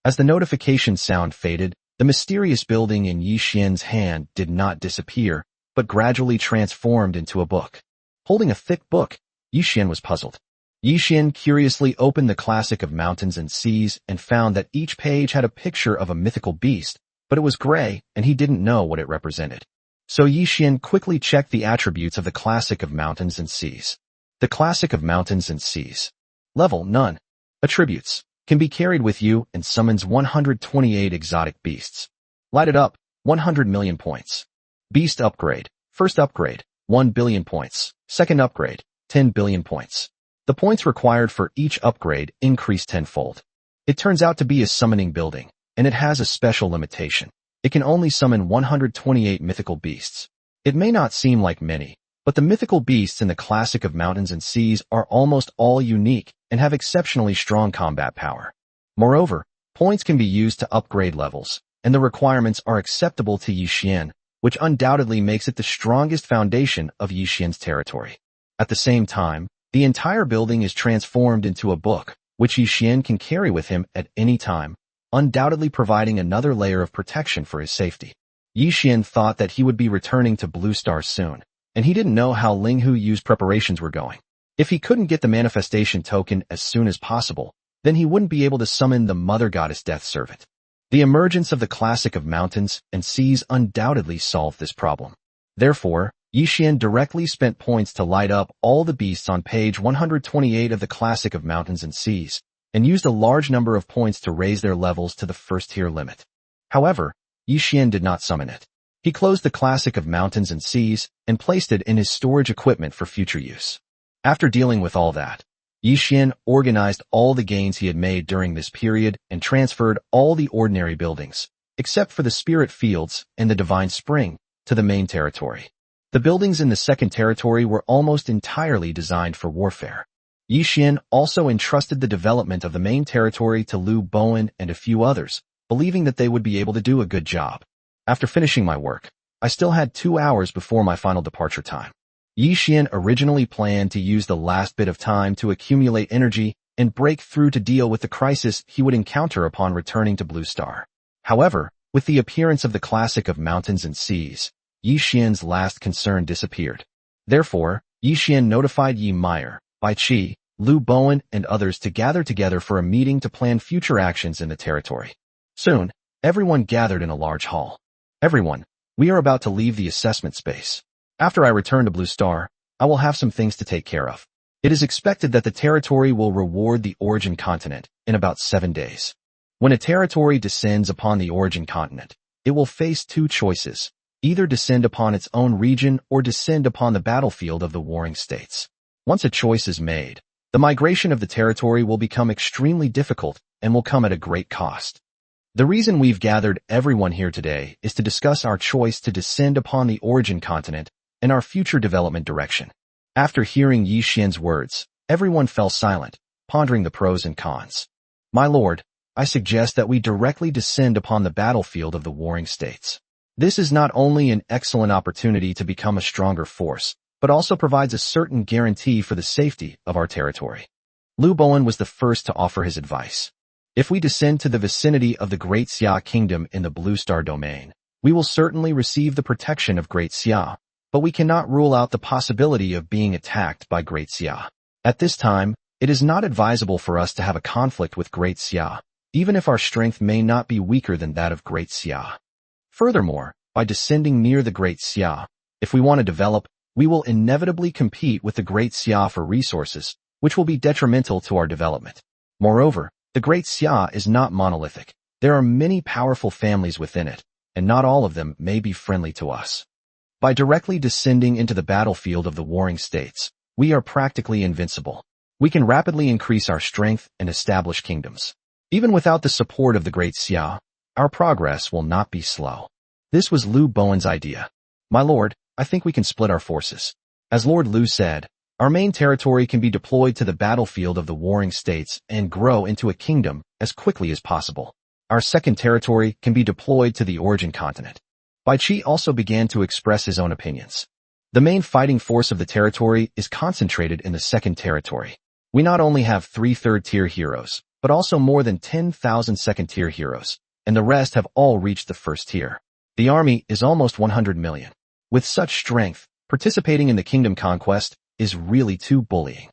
S1: As the notification sound faded, the mysterious building in Yixian's hand did not disappear, but gradually transformed into a book. Holding a thick book, Yixian was puzzled. Yixian curiously opened the Classic of Mountains and Seas and found that each page had a picture of a mythical beast, but it was gray and he didn't know what it represented. So Yixian quickly checked the attributes of the Classic of Mountains and Seas. The Classic of Mountains and Seas. Level None. Attributes. Can be carried with you and summons 128 exotic beasts. Light it up, 100 million points. Beast upgrade. First upgrade, 1 billion points. Second upgrade, 10 billion points. The points required for each upgrade increase tenfold. It turns out to be a summoning building, and it has a special limitation. It can only summon 128 mythical beasts. It may not seem like many, but the mythical beasts in the Classic of Mountains and Seas are almost all unique and have exceptionally strong combat power. Moreover, points can be used to upgrade levels, and the requirements are acceptable to Yixian, which undoubtedly makes it the strongest foundation of Yixian's territory. At the same time, the entire building is transformed into a book, which Yixian can carry with him at any time, undoubtedly providing another layer of protection for his safety. Yixian thought that he would be returning to Blue Star soon, and he didn't know how Linghu Yu's preparations were going. If he couldn't get the manifestation token as soon as possible, then he wouldn't be able to summon the Mother Goddess Death Servant. The emergence of the Classic of Mountains and Seas undoubtedly solved this problem. Therefore, Yixian directly spent points to light up all the beasts on page 128 of the Classic of Mountains and Seas, and used a large number of points to raise their levels to the 1st tier limit. However, Yixian did not summon it. He closed the Classic of Mountains and Seas and placed it in his storage equipment for future use. After dealing with all that, Yi Xian organized all the gains he had made during this period and transferred all the ordinary buildings, except for the spirit fields and the divine spring, to the main territory. The buildings in the second territory were almost entirely designed for warfare. Yi Xian also entrusted the development of the main territory to Liu Bowen and a few others, believing that they would be able to do a good job. After finishing my work, I still had 2 hours before my final departure time. Yi Xian originally planned to use the last bit of time to accumulate energy and break through to deal with the crisis he would encounter upon returning to Blue Star. However, with the appearance of the classic of mountains and seas, Yi Xian's last concern disappeared. Therefore, Yi Xian notified Yi Meyer, Bai Qi, Liu Bowen, and others to gather together for a meeting to plan future actions in the territory. Soon, everyone gathered in a large hall. Everyone, we are about to leave the assessment space. After I return to Blue Star, I will have some things to take care of. It is expected that the territory will reward the origin continent in about 7 days. When a territory descends upon the origin continent, it will face 2 choices, either descend upon its own region or descend upon the battlefield of the warring states. Once a choice is made, the migration of the territory will become extremely difficult and will come at a great cost. The reason we've gathered everyone here today is to discuss our choice to descend upon the origin continent and our future development direction. After hearing Yi Xian's words, everyone fell silent, pondering the pros and cons. My lord, I suggest that we directly descend upon the battlefield of the warring states. This is not only an excellent opportunity to become a stronger force, but also provides a certain guarantee for the safety of our territory. Liu Bowen was the first to offer his advice. If we descend to the vicinity of the Great Xia Kingdom in the Blue Star domain, we will certainly receive the protection of Great Xia, but we cannot rule out the possibility of being attacked by Great Xia. At this time, it is not advisable for us to have a conflict with Great Xia, even if our strength may not be weaker than that of Great Xia. Furthermore, by descending near the Great Xia, if we want to develop, we will inevitably compete with the Great Xia for resources, which will be detrimental to our development. Moreover, the Great Xia is not monolithic. There are many powerful families within it, and not all of them may be friendly to us. By directly descending into the battlefield of the warring states, we are practically invincible. We can rapidly increase our strength and establish kingdoms. Even without the support of the Great Xia, our progress will not be slow. This was Liu Bowen's idea. My lord, I think we can split our forces. As Lord Liu said, our main territory can be deployed to the battlefield of the warring states and grow into a kingdom as quickly as possible. Our second territory can be deployed to the origin continent. Bai Qi also began to express his own opinions. The main fighting force of the territory is concentrated in the second territory. We not only have 3 third-tier heroes, but also more than 10,000 second-tier heroes, and the rest have all reached the first tier. The army is almost 100 million. With such strength, participating in the kingdom conquest is really too bullying.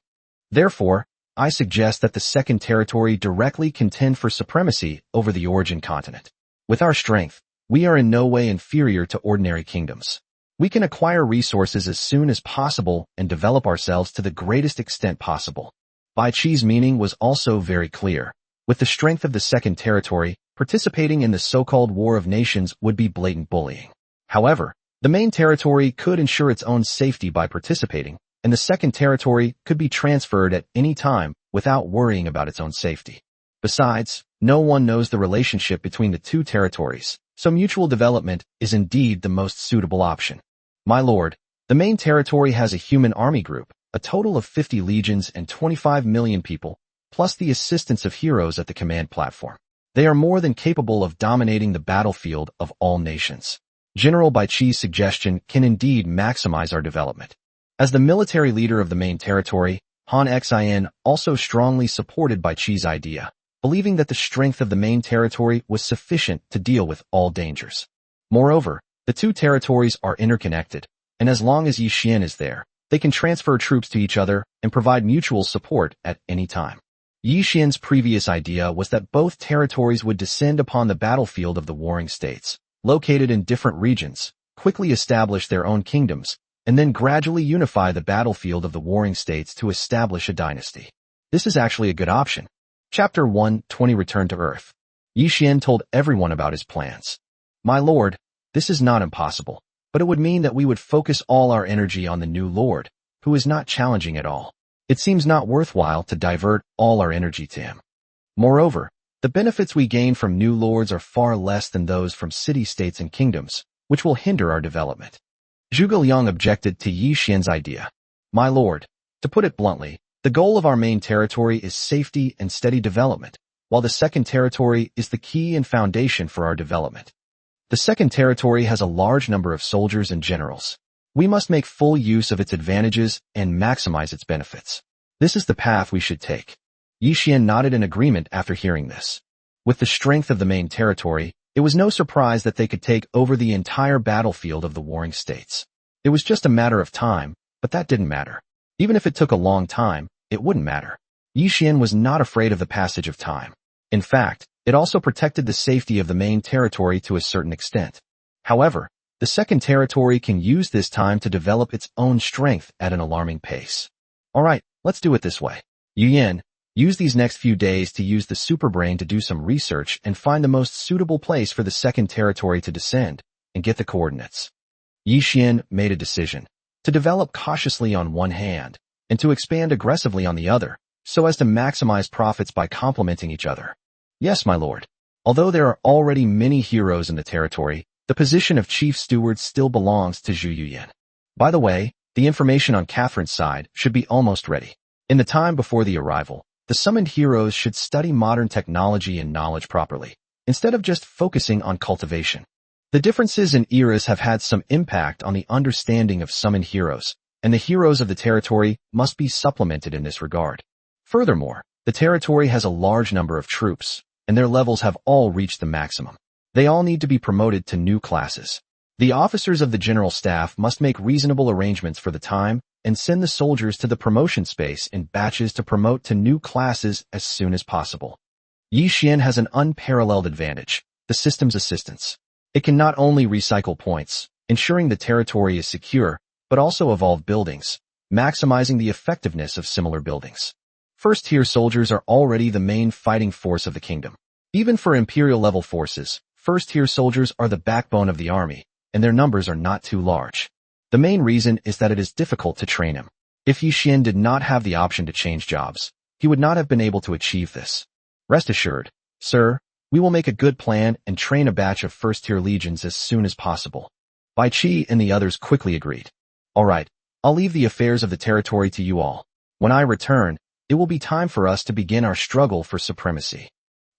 S1: Therefore, I suggest that the second territory directly contend for supremacy over the origin continent. With our strength, we are in no way inferior to ordinary kingdoms. We can acquire resources as soon as possible and develop ourselves to the greatest extent possible. Bai Qi's meaning was also very clear. With the strength of the second territory, participating in the so-called War of Nations would be blatant bullying. However, the main territory could ensure its own safety by participating, and the second territory could be transferred at any time without worrying about its own safety. Besides, no one knows the relationship between the 2 territories, so mutual development is indeed the most suitable option. My lord, the main territory has a human army group, a total of 50 legions and 25 million people, plus the assistance of heroes at the command platform. They are more than capable of dominating the battlefield of all nations. General Bai Qi's suggestion can indeed maximize our development. As the military leader of the main territory, Han Xin also strongly supported Bai Qi's idea, believing that the strength of the main territory was sufficient to deal with all dangers. Moreover, the 2 territories are interconnected, and as long as Yi Xian is there, they can transfer troops to each other and provide mutual support at any time. Yi Xian's previous idea was that both territories would descend upon the battlefield of the warring states, located in different regions, quickly establish their own kingdoms, and then gradually unify the battlefield of the warring states to establish a dynasty. This is actually a good option. Chapter 120 Return to Earth. Yi Xian told everyone about his plans. My lord, this is not impossible, but it would mean that we would focus all our energy on the new lord, who is not challenging at all. It seems not worthwhile to divert all our energy to him. Moreover, the benefits we gain from new lords are far less than those from city-states and kingdoms, which will hinder our development. Zhuge Liang objected to Yi Xian's idea. My lord, to put it bluntly, the goal of our main territory is safety and steady development, while the second territory is the key and foundation for our development. The second territory has a large number of soldiers and generals. We must make full use of its advantages and maximize its benefits. This is the path we should take. Yi Xian nodded in agreement after hearing this. With the strength of the main territory, it was no surprise that they could take over the entire battlefield of the warring states. It was just a matter of time, but that didn't matter. Even if it took a long time, it wouldn't matter. Yi Xian was not afraid of the passage of time. In fact, it also protected the safety of the main territory to a certain extent. However, the second territory can use this time to develop its own strength at an alarming pace. Alright, let's do it this way. Yu Yan, use these next few days to use the superbrain to do some research and find the most suitable place for the second territory to descend, and get the coordinates. Yi Xian made a decision to develop cautiously on one hand, and to expand aggressively on the other, so as to maximize profits by complementing each other. Yes, my lord. Although there are already many heroes in the territory, the position of chief steward still belongs to Zhu Yuyan. By the way, the information on Catherine's side should be almost ready. In the time before the arrival, the summoned heroes should study modern technology and knowledge properly, instead of just focusing on cultivation. The differences in eras have had some impact on the understanding of summoned heroes, and the heroes of the territory must be supplemented in this regard. Furthermore, the territory has a large number of troops, and their levels have all reached the maximum. They all need to be promoted to new classes. The officers of the general staff must make reasonable arrangements for the time and send the soldiers to the promotion space in batches to promote to new classes as soon as possible. Yi Xian has an unparalleled advantage, the system's assistance. It can not only recycle points, ensuring the territory is secure, but also evolve buildings, maximizing the effectiveness of similar buildings. First-tier soldiers are already the main fighting force of the kingdom. Even for imperial-level forces, first-tier soldiers are the backbone of the army, and their numbers are not too large. The main reason is that it is difficult to train him. If Yi Xian did not have the option to change jobs, he would not have been able to achieve this. Rest assured, sir, we will make a good plan and train a batch of first-tier legions as soon as possible. Bai Qi and the others quickly agreed. Alright, I'll leave the affairs of the territory to you all. When I return, it will be time for us to begin our struggle for supremacy.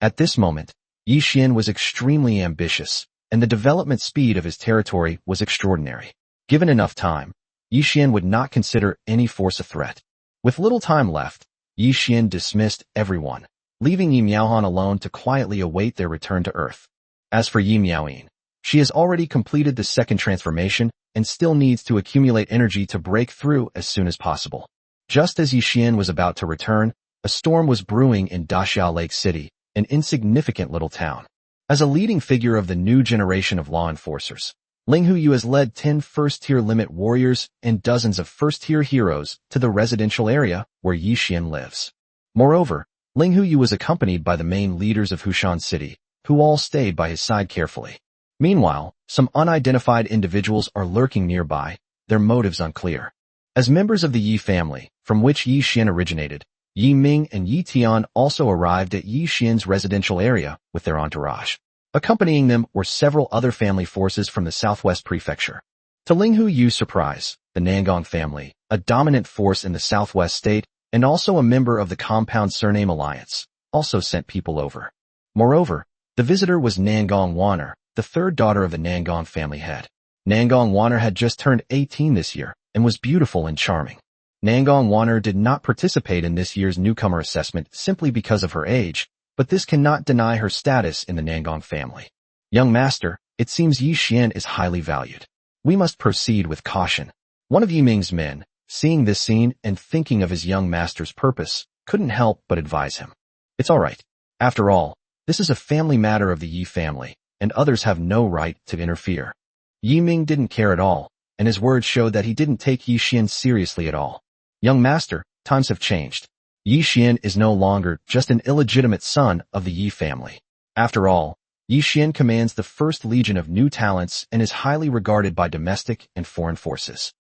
S1: At this moment, Yi Xian was extremely ambitious, and the development speed of his territory was extraordinary. Given enough time, Yi Xian would not consider any force a threat. With little time left, Yi Xian dismissed everyone, leaving Yi Miaohan alone to quietly await their return to Earth. As for Yi Miaoyin, she has already completed the second transformation and still needs to accumulate energy to break through as soon as possible. Just as Yi Xian was about to return, a storm was brewing in Daxiao Lake City, an insignificant little town. As a leading figure of the new generation of law enforcers, Ling Huyu has led 10 first-tier limit warriors and dozens of first-tier heroes to the residential area where Yi Xian lives. Moreover, Ling Huyu was accompanied by the main leaders of Hushan City, who all stayed by his side carefully. Meanwhile, some unidentified individuals are lurking nearby, their motives unclear. As members of the Yi family, from which Yi Xian originated, Yi Ming and Yi Tian also arrived at Yi Xian's residential area with their entourage. Accompanying them were several other family forces from the southwest prefecture. To Ling Huyu's surprise, the Nangong family, a dominant force in the southwest state and also a member of the Compound Surname Alliance, also sent people over. Moreover, the visitor was Nangong Waner, the third daughter of the Nangong family head. Nangong Waner had just turned 18 this year and was beautiful and charming. Nangong Waner did not participate in this year's newcomer assessment simply because of her age, but this cannot deny her status in the Nangong family. Young master, it seems Yi Xian is highly valued. We must proceed with caution. One of Yi Ming's men, seeing this scene and thinking of his young master's purpose, couldn't help but advise him. It's all right. After all, this is a family matter of the Yi family, and others have no right to interfere. Yi Ming didn't care at all, and his words showed that he didn't take Yi Xian seriously at all. Young master, times have changed. Yi Xian is no longer just an illegitimate son of the Yi family. After all, Yi Xian commands the first legion of new talents and is highly regarded by domestic and foreign forces.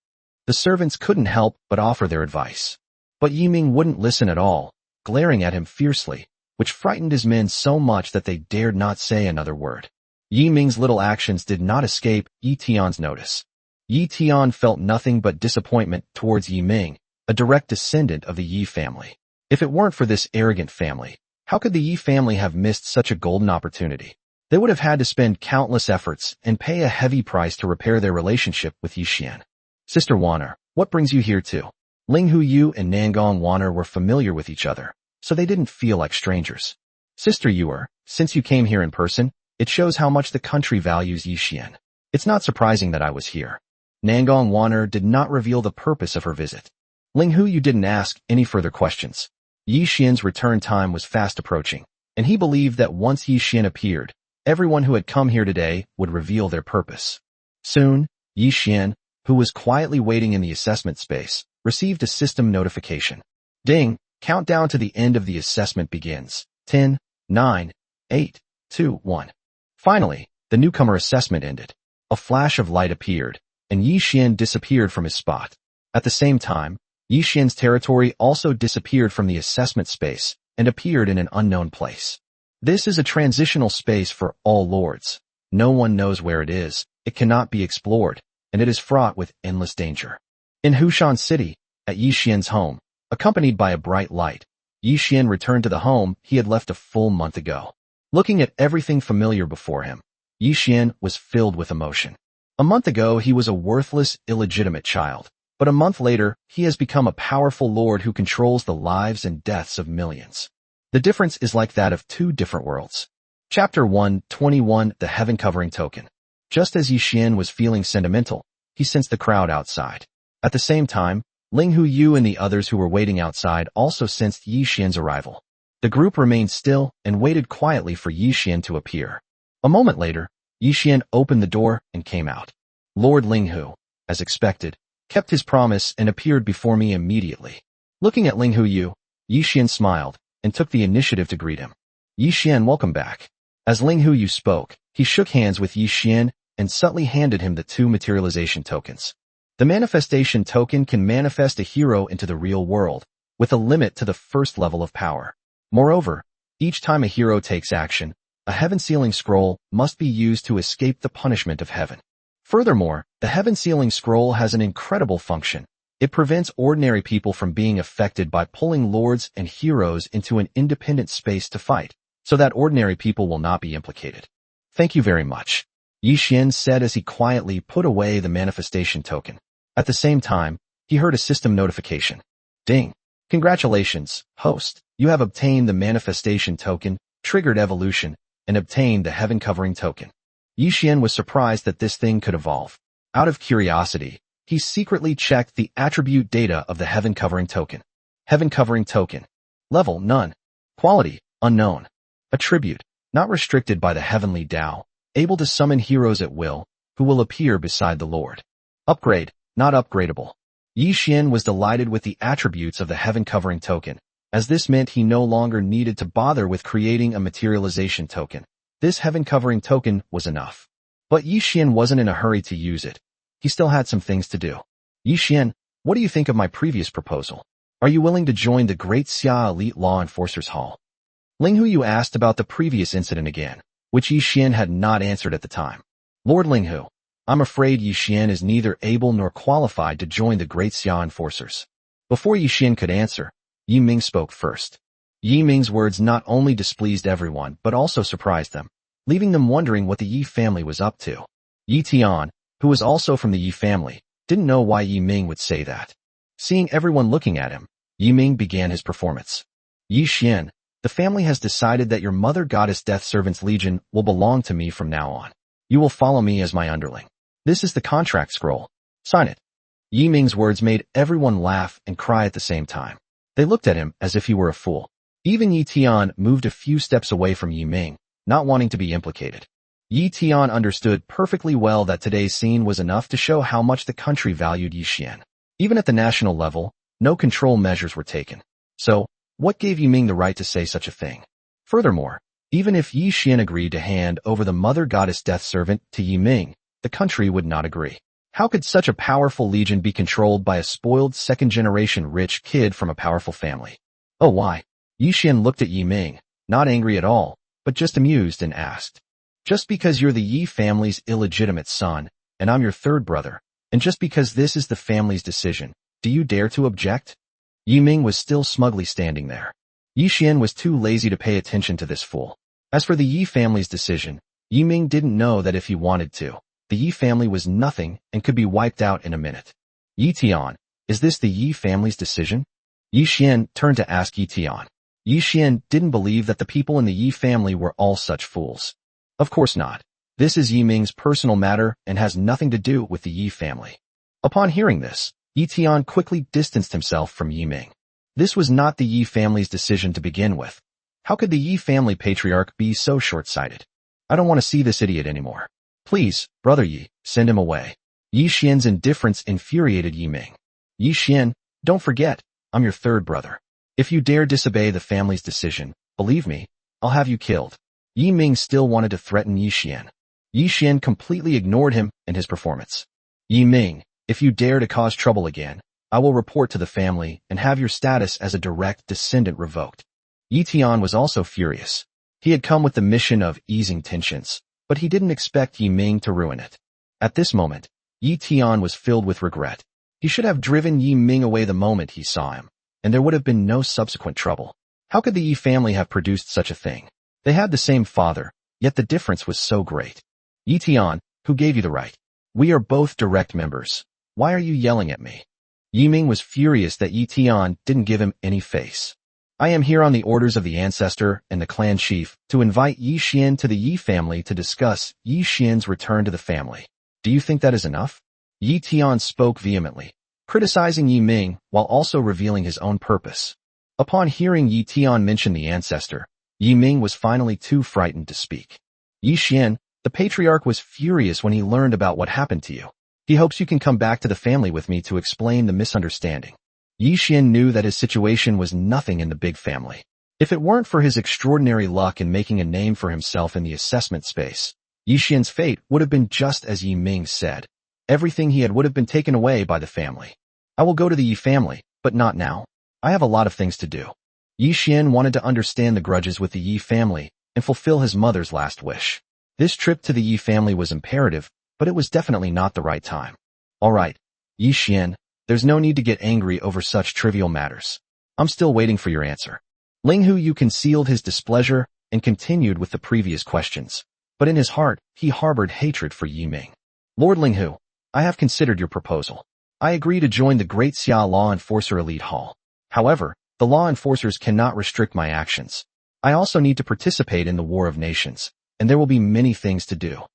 S1: The servants couldn't help but offer their advice. But Yi Ming wouldn't listen at all, glaring at him fiercely, which frightened his men so much that they dared not say another word. Yi Ming's little actions did not escape Yi Tian's notice. Yi Tian felt nothing but disappointment towards Yi Ming, a direct descendant of the Yi family. If it weren't for this arrogant family, how could the Yi family have missed such a golden opportunity? They would have had to spend countless efforts and pay a heavy price to repair their relationship with Yi Xian. Sister Wanner, what brings you here too? Ling Hu Yu and Nangong Wanner were familiar with each other, so they didn't feel like strangers. Sister Yuer, since you came here in person, it shows how much the country values Yi Xian. It's not surprising that I was here. Nangong Wanner did not reveal the purpose of her visit. Ling Hu Yu didn't ask any further questions. Yi Xian's return time was fast approaching, and he believed that once Yi Xian appeared, everyone who had come here today would reveal their purpose. Soon, Yi Xian, who was quietly waiting in the assessment space, received a system notification. Ding! Countdown to the end of the assessment begins. 10, 9, 8, 2, 1. Finally, the newcomer assessment ended. A flash of light appeared, and Yi Xian disappeared from his spot. At the same time, Yi Xian's territory also disappeared from the assessment space and appeared in an unknown place. This is a transitional space for all lords. No one knows where it is, it cannot be explored, and it is fraught with endless danger. In Hushan City, at Yi Xian's home, accompanied by a bright light, Yi Xian returned to the home he had left a full month ago. Looking at everything familiar before him, Yi Xian was filled with emotion. A month ago he was a worthless, illegitimate child, but a month later he has become a powerful lord who controls the lives and deaths of millions. The difference is like that of two different worlds. Chapter 121, The Heaven Covering Token. Just as Yi Xian was feeling sentimental, he sensed the crowd outside. At the same time, Ling Hu Yu and the others who were waiting outside also sensed Yi Xian's arrival. The group remained still and waited quietly for Yi Xian to appear. A moment later, Yi Xian opened the door and came out. Lord Ling Hu, as expected, kept his promise and appeared before me immediately. Looking at Ling Hu Yu, Yi Xian smiled and took the initiative to greet him. Yi Xian, welcome back. As Ling Hu Yu spoke, he shook hands with Yi Xian and subtly handed him the two materialization tokens. The manifestation token can manifest a hero into the real world, with a limit to the first level of power. Moreover, each time a hero takes action, a heaven-sealing scroll must be used to escape the punishment of heaven. Furthermore, the heaven-sealing scroll has an incredible function. It prevents ordinary people from being affected by pulling lords and heroes into an independent space to fight, so that ordinary people will not be implicated. Thank you very much, Yi Xian said as he quietly put away the manifestation token. At the same time, he heard a system notification. Ding! Congratulations, host. You have obtained the manifestation token, triggered evolution, and obtained the heaven covering token. Yi Xian was surprised that this thing could evolve. Out of curiosity, he secretly checked the attribute data of the heaven covering token. Heaven covering token. Level, none. Quality, unknown. Attribute, not restricted by the heavenly Tao, able to summon heroes at will, who will appear beside the Lord. Upgrade, not upgradable. Yi Xian was delighted with the attributes of the heaven covering token, as this meant he no longer needed to bother with creating a materialization token. This heaven covering token was enough. But Yi Xian wasn't in a hurry to use it. He still had some things to do. Yi Xian, what do you think of my previous proposal? Are you willing to join the Great Xia Elite Law Enforcers Hall? Ling Hu Yu asked about the previous incident again, which Yi Xian had not answered at the time. Lord Ling Hu, I'm afraid Yi Xian is neither able nor qualified to join the Great Xia Enforcers. Before Yi Xian could answer, Yi Ming spoke first. Yi Ming's words not only displeased everyone but also surprised them, leaving them wondering what the Yi family was up to. Yi Tian, who was also from the Yi family, didn't know why Yi Ming would say that. Seeing everyone looking at him, Yi Ming began his performance. Yi Xian, the family has decided that your mother goddess Death Servants Legion will belong to me from now on. You will follow me as my underling. This is the contract scroll. Sign it. Yi Ming's words made everyone laugh and cry at the same time. They looked at him as if he were a fool. Even Yi Tian moved a few steps away from Yi Ming, not wanting to be implicated. Yi Tian understood perfectly well that today's scene was enough to show how much the country valued Yi Xian. Even at the national level, no control measures were taken. So, what gave Yi Ming the right to say such a thing? Furthermore, even if Yi Xian agreed to hand over the mother goddess death servant to Yi Ming, the country would not agree. How could such a powerful legion be controlled by a spoiled second-generation rich kid from a powerful family? Oh, why? Yi Xian looked at Yi Ming, not angry at all, but just amused, and asked, "Just because you're the Yi family's illegitimate son, and I'm your third brother, and just because this is the family's decision, do you dare to object?" Yi Ming was still smugly standing there. Yi Xian was too lazy to pay attention to this fool. As for the Yi family's decision, Yi Ming didn't know that if he wanted to, the Yi family was nothing and could be wiped out in a minute. "Yi Tian, is this the Yi family's decision?" Yi Xian turned to ask Yi Tian. Yi Xian didn't believe that the people in the Yi family were all such fools. Of course not. This is Yi Ming's personal matter and has nothing to do with the Yi family. Upon hearing this, Yi Tian quickly distanced himself from Yi Ming. This was not the Yi family's decision to begin with. How could the Yi family patriarch be so short-sighted? "I don't want to see this idiot anymore. Please, brother Yi, send him away." Yi Xian's indifference infuriated Yi Ming. "Yi Xian, don't forget, I'm your third brother. If you dare disobey the family's decision, believe me, I'll have you killed." Yi Ming still wanted to threaten Yi Xian. Yi Xian completely ignored him and his performance. "Yi Ming, if you dare to cause trouble again, I will report to the family and have your status as a direct descendant revoked." Yi Tian was also furious. He had come with the mission of easing tensions, but he didn't expect Yi Ming to ruin it. At this moment, Yi Tian was filled with regret. He should have driven Yi Ming away the moment he saw him, and there would have been no subsequent trouble. How could the Yi family have produced such a thing? They had the same father, yet the difference was so great. "Yi Tian, who gave you the right? We are both direct members. Why are you yelling at me?" Yi Ming was furious that Yi Tian didn't give him any face. "I am here on the orders of the ancestor and the clan chief to invite Yi Xian to the Yi family to discuss Yi Xian's return to the family. Do you think that is enough?" Yi Tian spoke vehemently, criticizing Yi Ming while also revealing his own purpose. Upon hearing Yi Tian mention the ancestor, Yi Ming was finally too frightened to speak. "Yi Xian, the patriarch was furious when he learned about what happened to you. He hopes you can come back to the family with me to explain the misunderstanding." Yi Xian knew that his situation was nothing in the big family. If it weren't for his extraordinary luck in making a name for himself in the assessment space, Yi Xian's fate would have been just as Yi Ming said. Everything he had would have been taken away by the family. "I will go to the Yi family, but not now. I have a lot of things to do." Yi Xian wanted to understand the grudges with the Yi family and fulfill his mother's last wish. This trip to the Yi family was imperative, but it was definitely not the right time. "All right, Yi Xian, there's no need to get angry over such trivial matters. I'm still waiting for your answer." Ling Hu concealed his displeasure and continued with the previous questions, but in his heart, he harbored hatred for Yi Ming. "Lord Ling Hu, I have considered your proposal. I agree to join the Great Xia Law Enforcer Elite Hall. However, the law enforcers cannot restrict my actions. I also need to participate in the War of Nations, and there will be many things to do."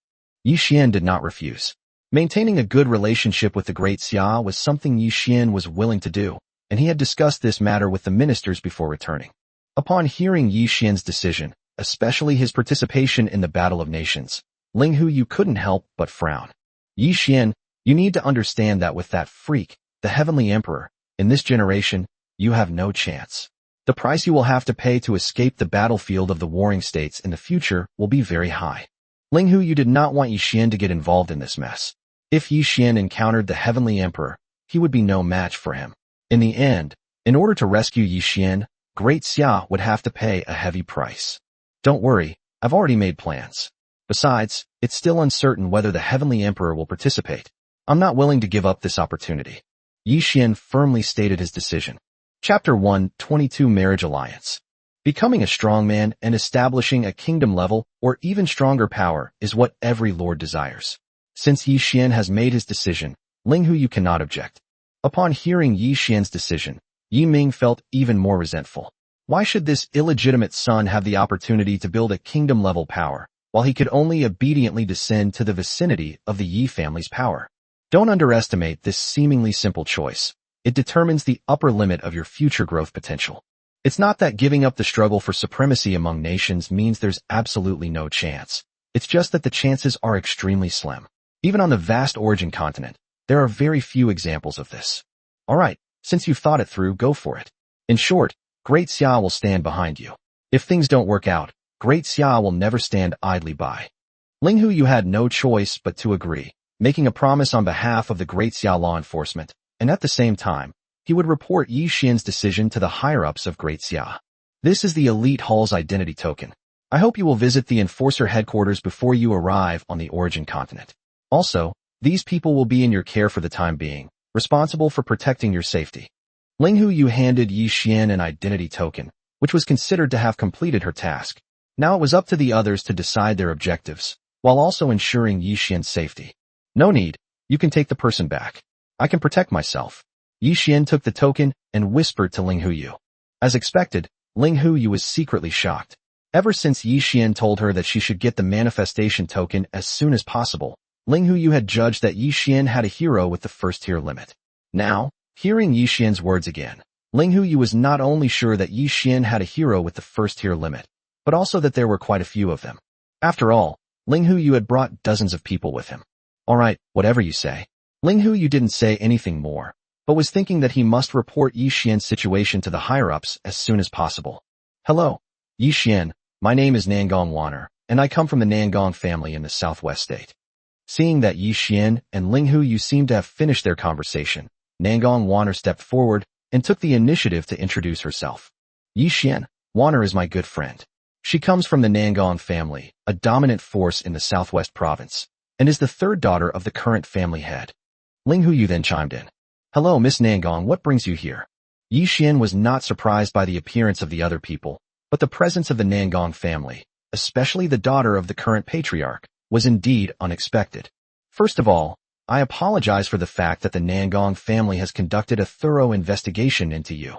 S1: Yi Xian did not refuse. Maintaining a good relationship with the Great Xia was something Yi Xian was willing to do, and he had discussed this matter with the ministers before returning. Upon hearing Yi Xian's decision, especially his participation in the Battle of Nations, Ling Hu couldn't help but frown. "Yi Xian, you need to understand that with that freak, the Heavenly Emperor, in this generation, you have no chance. The price you will have to pay to escape the battlefield of the warring states in the future will be very high." Ling Hu did not want Yi Xian to get involved in this mess. If Yi Xian encountered the Heavenly Emperor, he would be no match for him. In the end, in order to rescue Yi Xian, Great Xia would have to pay a heavy price. "Don't worry, I've already made plans. Besides, it's still uncertain whether the Heavenly Emperor will participate. I'm not willing to give up this opportunity." Yi Xian firmly stated his decision. Chapter 122 Marriage Alliance. Becoming a strongman and establishing a kingdom level or even stronger power is what every lord desires. Since Yi Xian has made his decision, Ling Hu cannot object. Upon hearing Yi Xian's decision, Yi Ming felt even more resentful. Why should this illegitimate son have the opportunity to build a kingdom-level power, while he could only obediently descend to the vicinity of the Yi family's power? Don't underestimate this seemingly simple choice. It determines the upper limit of your future growth potential. It's not that giving up the struggle for supremacy among nations means there's absolutely no chance. It's just that the chances are extremely slim. Even on the vast origin continent, there are very few examples of this. Alright, since you've thought it through, go for it. In short, Great Xia will stand behind you. If things don't work out, Great Xia will never stand idly by. Ling Hu had no choice but to agree, making a promise on behalf of the Great Xia law enforcement, and at the same time, he would report Yi Xian's decision to the higher-ups of Great Xia. This is the Elite Hall's identity token. I hope you will visit the Enforcer headquarters before you arrive on the origin continent. Also, these people will be in your care for the time being, responsible for protecting your safety. Ling Huyu handed Yi Xian an identity token, which was considered to have completed her task. Now it was up to the others to decide their objectives, while also ensuring Yi Xian's safety. No need, you can take the person back. I can protect myself. Yi Xian took the token and whispered to Ling Huyu. As expected, Ling Huyu was secretly shocked. Ever since Yi Xian told her that she should get the manifestation token as soon as possible, Ling Huyu had judged that Yi Xian had a hero with the first-tier limit. Now, hearing Yi Xian's words again, Ling Huyu was not only sure that Yi Xian had a hero with the first-tier limit, but also that there were quite a few of them. After all, Ling Huyu had brought dozens of people with him. Alright, whatever you say. Ling Huyu didn't say anything more, but was thinking that he must report Yi Xian's situation to the higher-ups as soon as possible. Hello, Yi Xian, my name is Nangong Waner, and I come from the Nangong family in the southwest state. Seeing that Yi Xian and Ling Huyu seemed to have finished their conversation, Nangong Waner stepped forward and took the initiative to introduce herself. Yi Xian, Waner is my good friend. She comes from the Nangong family, a dominant force in the southwest province, and is the third daughter of the current family head. Ling Huyu then chimed in. Hello, Miss Nangong, what brings you here? Yi Xian was not surprised by the appearance of the other people, but the presence of the Nangong family, especially the daughter of the current patriarch, was indeed unexpected. First of all, I apologize for the fact that the Nangong family has conducted a thorough investigation into you.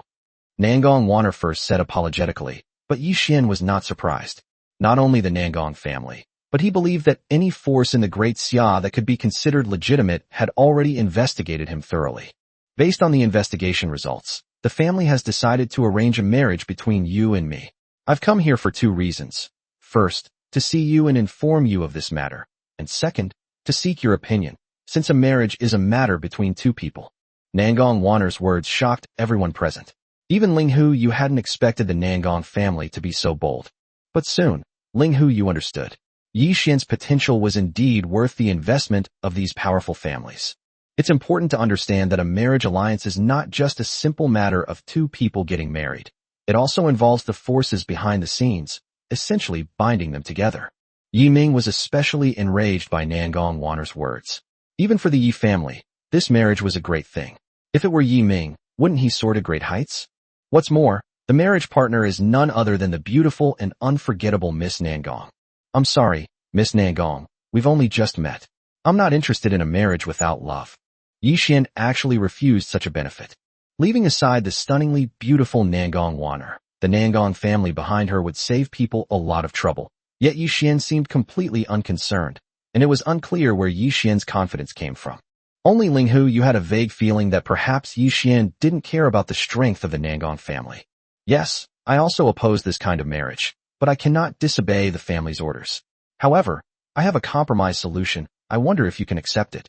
S1: Nangong Waner first said apologetically, but Yi Xian was not surprised. Not only the Nangong family, but he believed that any force in the Great Xia that could be considered legitimate had already investigated him thoroughly. Based on the investigation results, the family has decided to arrange a marriage between you and me. I've come here for two reasons. First, to see you and inform you of this matter, and second, to seek your opinion, since a marriage is a matter between two people. Nangong Waner's words shocked everyone present. Even Ling Huyu hadn't expected the Nangong family to be so bold. But soon, Ling Huyu understood. Yi Xian's potential was indeed worth the investment of these powerful families. It's important to understand that a marriage alliance is not just a simple matter of two people getting married. It also involves the forces behind the scenes, essentially binding them together. Yi Ming was especially enraged by Nangong Waner's words. Even for the Yi family, this marriage was a great thing. If it were Yi Ming, wouldn't he soar to great heights? What's more, the marriage partner is none other than the beautiful and unforgettable Miss Nangong. I'm sorry, Miss Nangong, we've only just met. I'm not interested in a marriage without love. Yi Xian actually refused such a benefit. Leaving aside the stunningly beautiful Nangong Waner, the Nangong family behind her would save people a lot of trouble. Yet Yi Xian seemed completely unconcerned, and it was unclear where Yi Xian's confidence came from. Only Ling Huyu had a vague feeling that perhaps Yi Xian didn't care about the strength of the Nangong family. Yes, I also oppose this kind of marriage, but I cannot disobey the family's orders. However, I have a compromise solution. I wonder if you can accept it.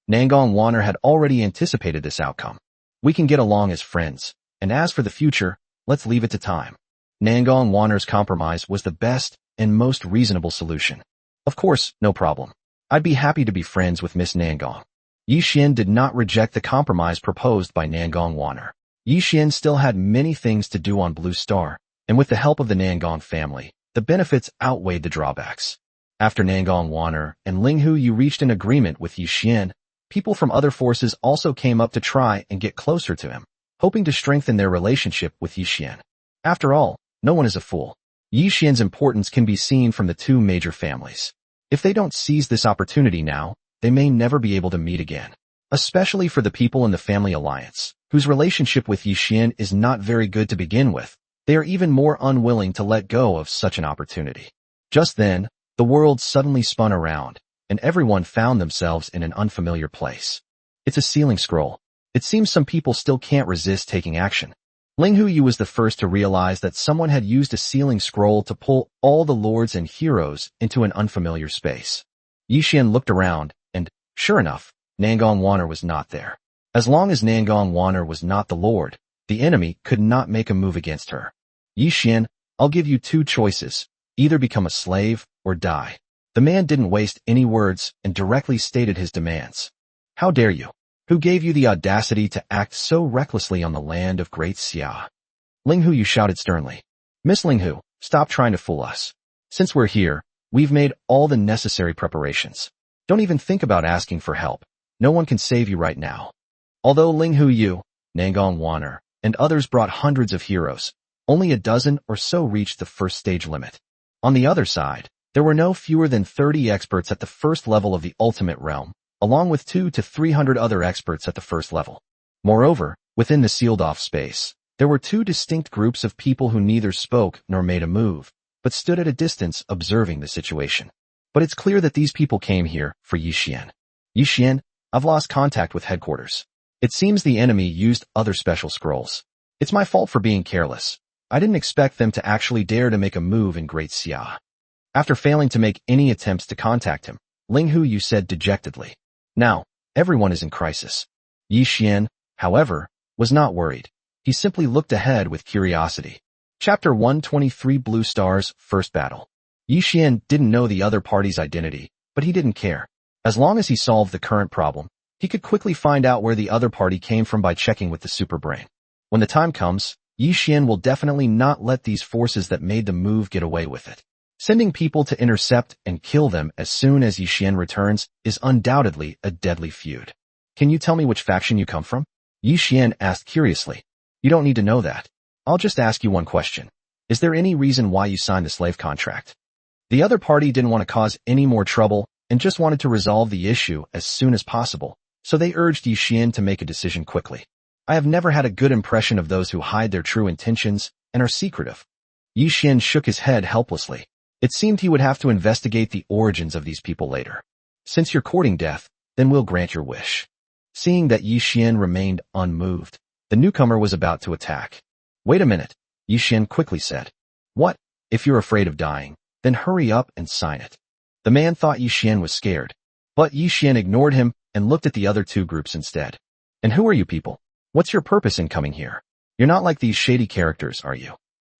S1: Nangong Waner had already anticipated this outcome. We can get along as friends, and as for the future, let's leave it to time. Nangong Waner's compromise was the best and most reasonable solution. Of course, no problem. I'd be happy to be friends with Miss Nangong. Yi Xian did not reject the compromise proposed by Nangong Waner. Yi Xian still had many things to do on Blue Star, and with the help of the Nangong family, the benefits outweighed the drawbacks. After Nangong Waner and Ling Huyu reached an agreement with Yi Xian, people from other forces also came up to try and get closer to him, hoping to strengthen their relationship with Yi Xian. After all, no one is a fool. Yi Xian's importance can be seen from the two major families. If they don't seize this opportunity now, they may never be able to meet again. Especially for the people in the family alliance, whose relationship with Yi Xian is not very good to begin with. They are even more unwilling to let go of such an opportunity. Just then, the world suddenly spun around, and everyone found themselves in an unfamiliar place. It's a sealing scroll. It seems some people still can't resist taking action. Ling Huyu was the first to realize that someone had used a sealing scroll to pull all the lords and heroes into an unfamiliar space. Yi Xian looked around, and, sure enough, Nangong Waner was not there. As long as Nangong Waner was not the lord, the enemy could not make a move against her. Yi Xian, I'll give you two choices. Either become a slave, or die. The man didn't waste any words and directly stated his demands. How dare you? Who gave you the audacity to act so recklessly on the land of Great Xia? Ling Hu, you shouted sternly. Miss Ling Hu, stop trying to fool us. Since we're here, we've made all the necessary preparations. Don't even think about asking for help. No one can save you right now. Although Ling Hu Yu, Nangong Waner, and others brought hundreds of heroes, only a dozen or so reached the first stage limit. On the other side, there were no fewer than 30 experts at the first level of the ultimate realm, along with 200 to 300 other experts at the first level. Moreover, within the sealed-off space, there were two distinct groups of people who neither spoke nor made a move, but stood at a distance observing the situation. But it's clear that these people came here for Yi Xian. Yi Xian, I've lost contact with headquarters. It seems the enemy used other special scrolls. It's my fault for being careless. I didn't expect them to actually dare to make a move in Great Xia. After failing to make any attempts to contact him, Ling Hu Yu said dejectedly. Now, everyone is in crisis. Yi Xian, however, was not worried. He simply looked ahead with curiosity. Chapter 123 Blue Star's First Battle. Yi Xian didn't know the other party's identity, but he didn't care. As long as he solved the current problem, he could quickly find out where the other party came from by checking with the superbrain. When the time comes, Yi Xian will definitely not let these forces that made the move get away with it. Sending people to intercept and kill them as soon as Yi Xian returns is undoubtedly a deadly feud. Can you tell me which faction you come from? Yi Xian asked curiously. You don't need to know that. I'll just ask you one question. Is there any reason why you signed the slave contract? The other party didn't want to cause any more trouble and just wanted to resolve the issue as soon as possible, so they urged Yi Xian to make a decision quickly. I have never had a good impression of those who hide their true intentions and are secretive. Yi Xian shook his head helplessly. It seemed he would have to investigate the origins of these people later. Since you're courting death, then we'll grant your wish. Seeing that Yi Xian remained unmoved, the newcomer was about to attack. Wait a minute, Yi Xian quickly said. What? If you're afraid of dying, then hurry up and sign it. The man thought Yi Xian was scared, but Yi Xian ignored him and looked at the other two groups instead. And who are you people? What's your purpose in coming here? You're not like these shady characters, are you?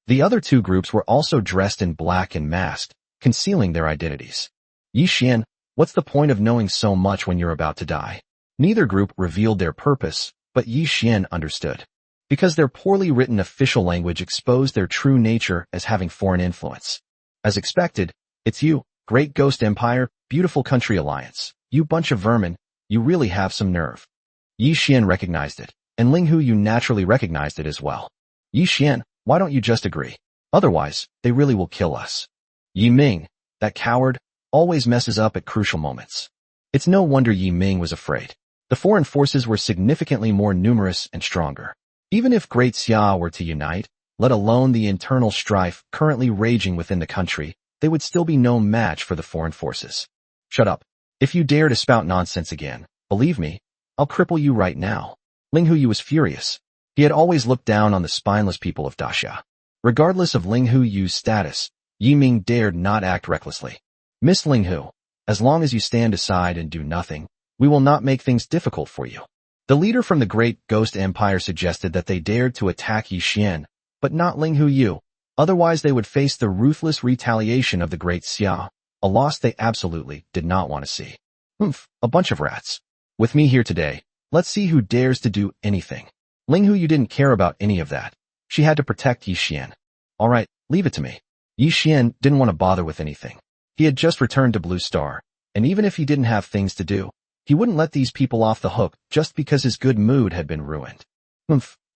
S1: The other two groups were also dressed in black and masked, concealing their identities. Yi Xian, what's the point of knowing so much when you're about to die? Neither group revealed their purpose, but Yi Xian understood. Because their poorly written official language exposed their true nature as having foreign influence. As expected, it's you, Great Ghost Empire, Beautiful Country Alliance. You bunch of vermin, you really have some nerve. Yi Xian recognized it, and Ling Hu Yu naturally recognized it as well. Yi Xian, why don't you just agree? Otherwise, they really will kill us. Yi Ming, that coward, always messes up at crucial moments. It's no wonder Yi Ming was afraid. The foreign forces were significantly more numerous and stronger. Even if Great Xia were to unite, let alone the internal strife currently raging within the country, they would still be no match for the foreign forces. Shut up. If you dare to spout nonsense again, believe me, I'll cripple you right now. Ling Hu Yu was furious. He had always looked down on the spineless people of Daxia. Regardless of Ling Hu Yu's status, Yi Ming dared not act recklessly. Miss Ling Hu, as long as you stand aside and do nothing, we will not make things difficult for you. The leader from the Great Ghost Empire suggested that they dared to attack Yi Xian, but not Ling Hu Yu. Otherwise they would face the ruthless retaliation of the Great Xia, a loss they absolutely did not want to see. A bunch of rats. With me here today, let's see who dares to do anything. Ling Hu Yu didn't care about any of that. She had to protect Yi Xian. Alright, leave it to me. Yi Xian didn't want to bother with anything. He had just returned to Blue Star, and even if he didn't have things to do, he wouldn't let these people off the hook just because his good mood had been ruined.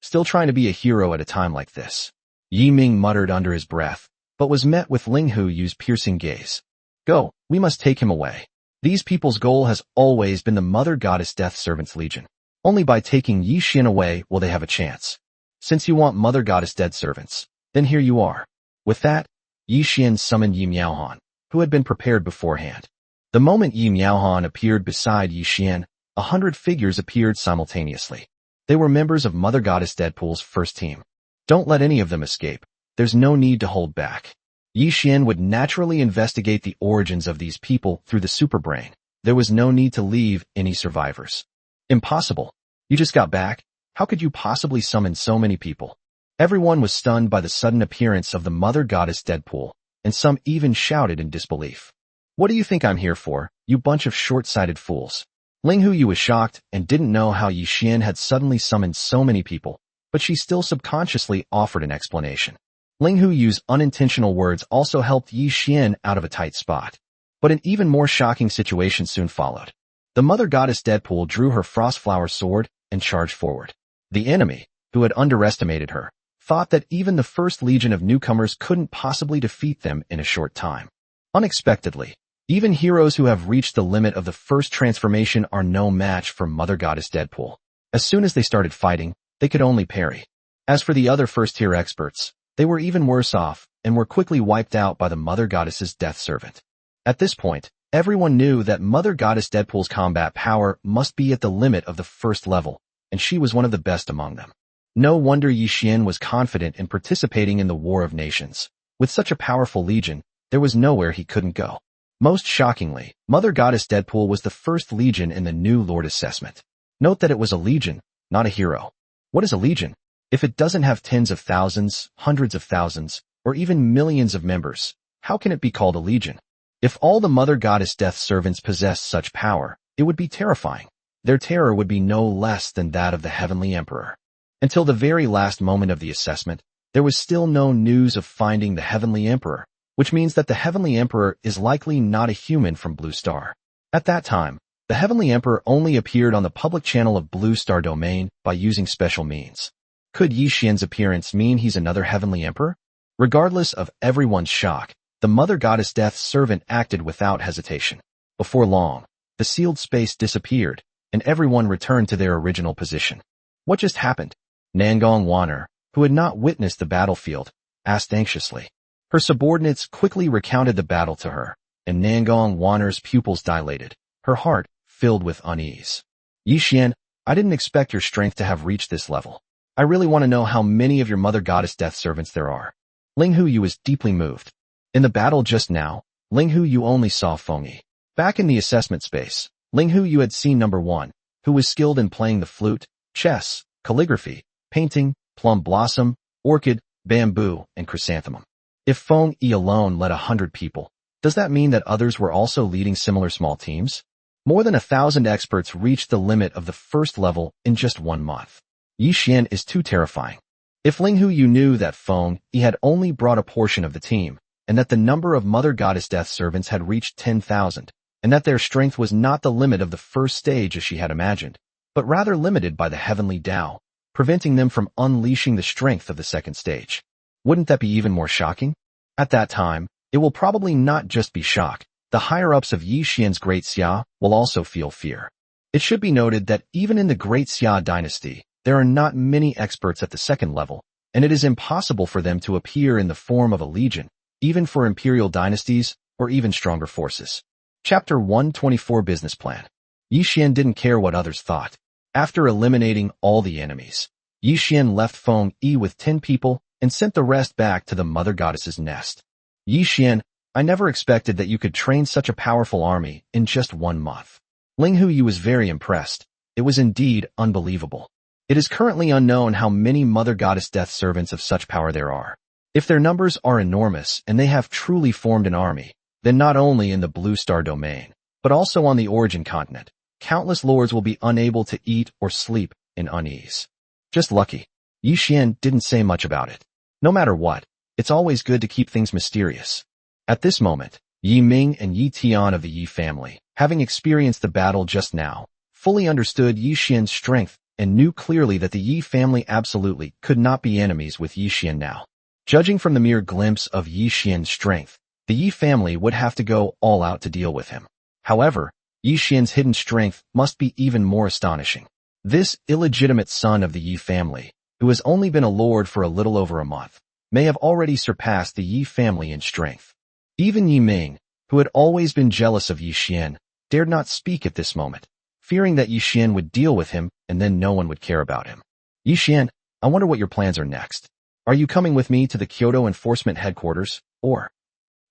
S1: Still trying to be a hero at a time like this. Yi Ming muttered under his breath, but was met with Ling Hu Yu's piercing gaze. Go, we must take him away. These people's goal has always been the Mother Goddess Death Servants Legion. Only by taking Yi Xian away will they have a chance. Since you want Mother Goddess Dead Servants, then here you are. With that, Yi Xian summoned Yi Miaohan, who had been prepared beforehand. The moment Yi Miaohan appeared beside Yi Xian, 100 figures appeared simultaneously. They were members of Mother Goddess Deadpool's first team. Don't let any of them escape. There's no need to hold back. Yi Xian would naturally investigate the origins of these people through the superbrain. There was no need to leave any survivors. Impossible. You just got back? How could you possibly summon so many people? Everyone was stunned by the sudden appearance of the Mother Goddess Deadpool, and some even shouted in disbelief. What do you think I'm here for, you bunch of short-sighted fools? Ling Huyu was shocked and didn't know how Yi Xian had suddenly summoned so many people, but she still subconsciously offered an explanation. Ling Huyu's unintentional words also helped Yi Xian out of a tight spot. But an even more shocking situation soon followed. The mother goddess Deadpool drew her Frostflower sword and charged forward. The enemy, who had underestimated her, thought that even the first legion of newcomers couldn't possibly defeat them in a short time. Unexpectedly, even heroes who have reached the limit of the first transformation are no match for Mother Goddess Deadpool. As soon as they started fighting, they could only parry. As for the other first-tier experts, they were even worse off and were quickly wiped out by the Mother Goddess's death servant. At this point, everyone knew that Mother Goddess Deadpool's combat power must be at the limit of the first level, and she was one of the best among them. No wonder Yi Xian was confident in participating in the War of Nations. With such a powerful legion, there was nowhere he couldn't go. Most shockingly, Mother Goddess Deadpool was the first legion in the new Lord assessment. Note that it was a legion, not a hero. What is a legion? If it doesn't have tens of thousands, hundreds of thousands, or even millions of members, how can it be called a legion? If all the Mother Goddess Death servants possessed such power, it would be terrifying. Their terror would be no less than that of the Heavenly Emperor. Until the very last moment of the assessment, there was still no news of finding the Heavenly Emperor, which means that the Heavenly Emperor is likely not a human from Blue Star. At that time, the Heavenly Emperor only appeared on the public channel of Blue Star Domain by using special means. Could Yi Xian's appearance mean he's another Heavenly Emperor? Regardless of everyone's shock, the Mother Goddess Death's servant acted without hesitation. Before long, the sealed space disappeared, and everyone returned to their original position. What just happened? Nangong Wanner, who had not witnessed the battlefield, asked anxiously. Her subordinates quickly recounted the battle to her, and Nangong Wanner's pupils dilated, her heart filled with unease. Yi Xian, I didn't expect your strength to have reached this level. I really want to know how many of your Mother Goddess Death servants there are. Ling Huyu was deeply moved. In the battle just now, Ling Huyu only saw Feng Yi. Back in the assessment space, Ling Huyu had seen number 1, who was skilled in playing the flute, chess, calligraphy, painting, plum blossom, orchid, bamboo, and chrysanthemum. If Feng Yi alone led 100 people, does that mean that others were also leading similar small teams? More than 1,000 experts reached the limit of the first level in just 1 month. Yi Xian is too terrifying. If Ling Huyu knew that Feng Yi had only brought a portion of the team, and that the number of Mother Goddess Death servants had reached 10,000, and that their strength was not the limit of the first stage as she had imagined, but rather limited by the heavenly Tao, preventing them from unleashing the strength of the second stage. Wouldn't that be even more shocking? At that time, it will probably not just be shock. The higher-ups of Yi Xian's Great Xia will also feel fear. It should be noted that even in the Great Xia dynasty, there are not many experts at the second level, and it is impossible for them to appear in the form of a legion, even for imperial dynasties or even stronger forces. Chapter 124 Business Plan. Yi Xian didn't care what others thought. After eliminating all the enemies, Yi Xian left Feng Yi with 10 people and sent the rest back to the Mother Goddess's nest. Yi Xian, I never expected that you could train such a powerful army in just 1 month. Ling Huyu was very impressed. It was indeed unbelievable. It is currently unknown how many Mother Goddess Death servants of such power there are. If their numbers are enormous and they have truly formed an army, then not only in the Blue Star Domain, but also on the Origin Continent, countless lords will be unable to eat or sleep in unease. Just lucky. Yi Xian didn't say much about it. No matter what, it's always good to keep things mysterious. At this moment, Yi Ming and Yi Tian of the Yi family, having experienced the battle just now, fully understood Yi Xian's strength and knew clearly that the Yi family absolutely could not be enemies with Yi Xian now. Judging from the mere glimpse of Yi Xian's strength, the Yi family would have to go all out to deal with him. However, Yi Xian's hidden strength must be even more astonishing. This illegitimate son of the Yi family, who has only been a lord for a little over a month, may have already surpassed the Yi family in strength. Even Yi Ming, who had always been jealous of Yi Xian, dared not speak at this moment, fearing that Yi Xian would deal with him and then no one would care about him. Yi Xian, I wonder what your plans are next. Are you coming with me to the Kyoto Enforcement Headquarters, or?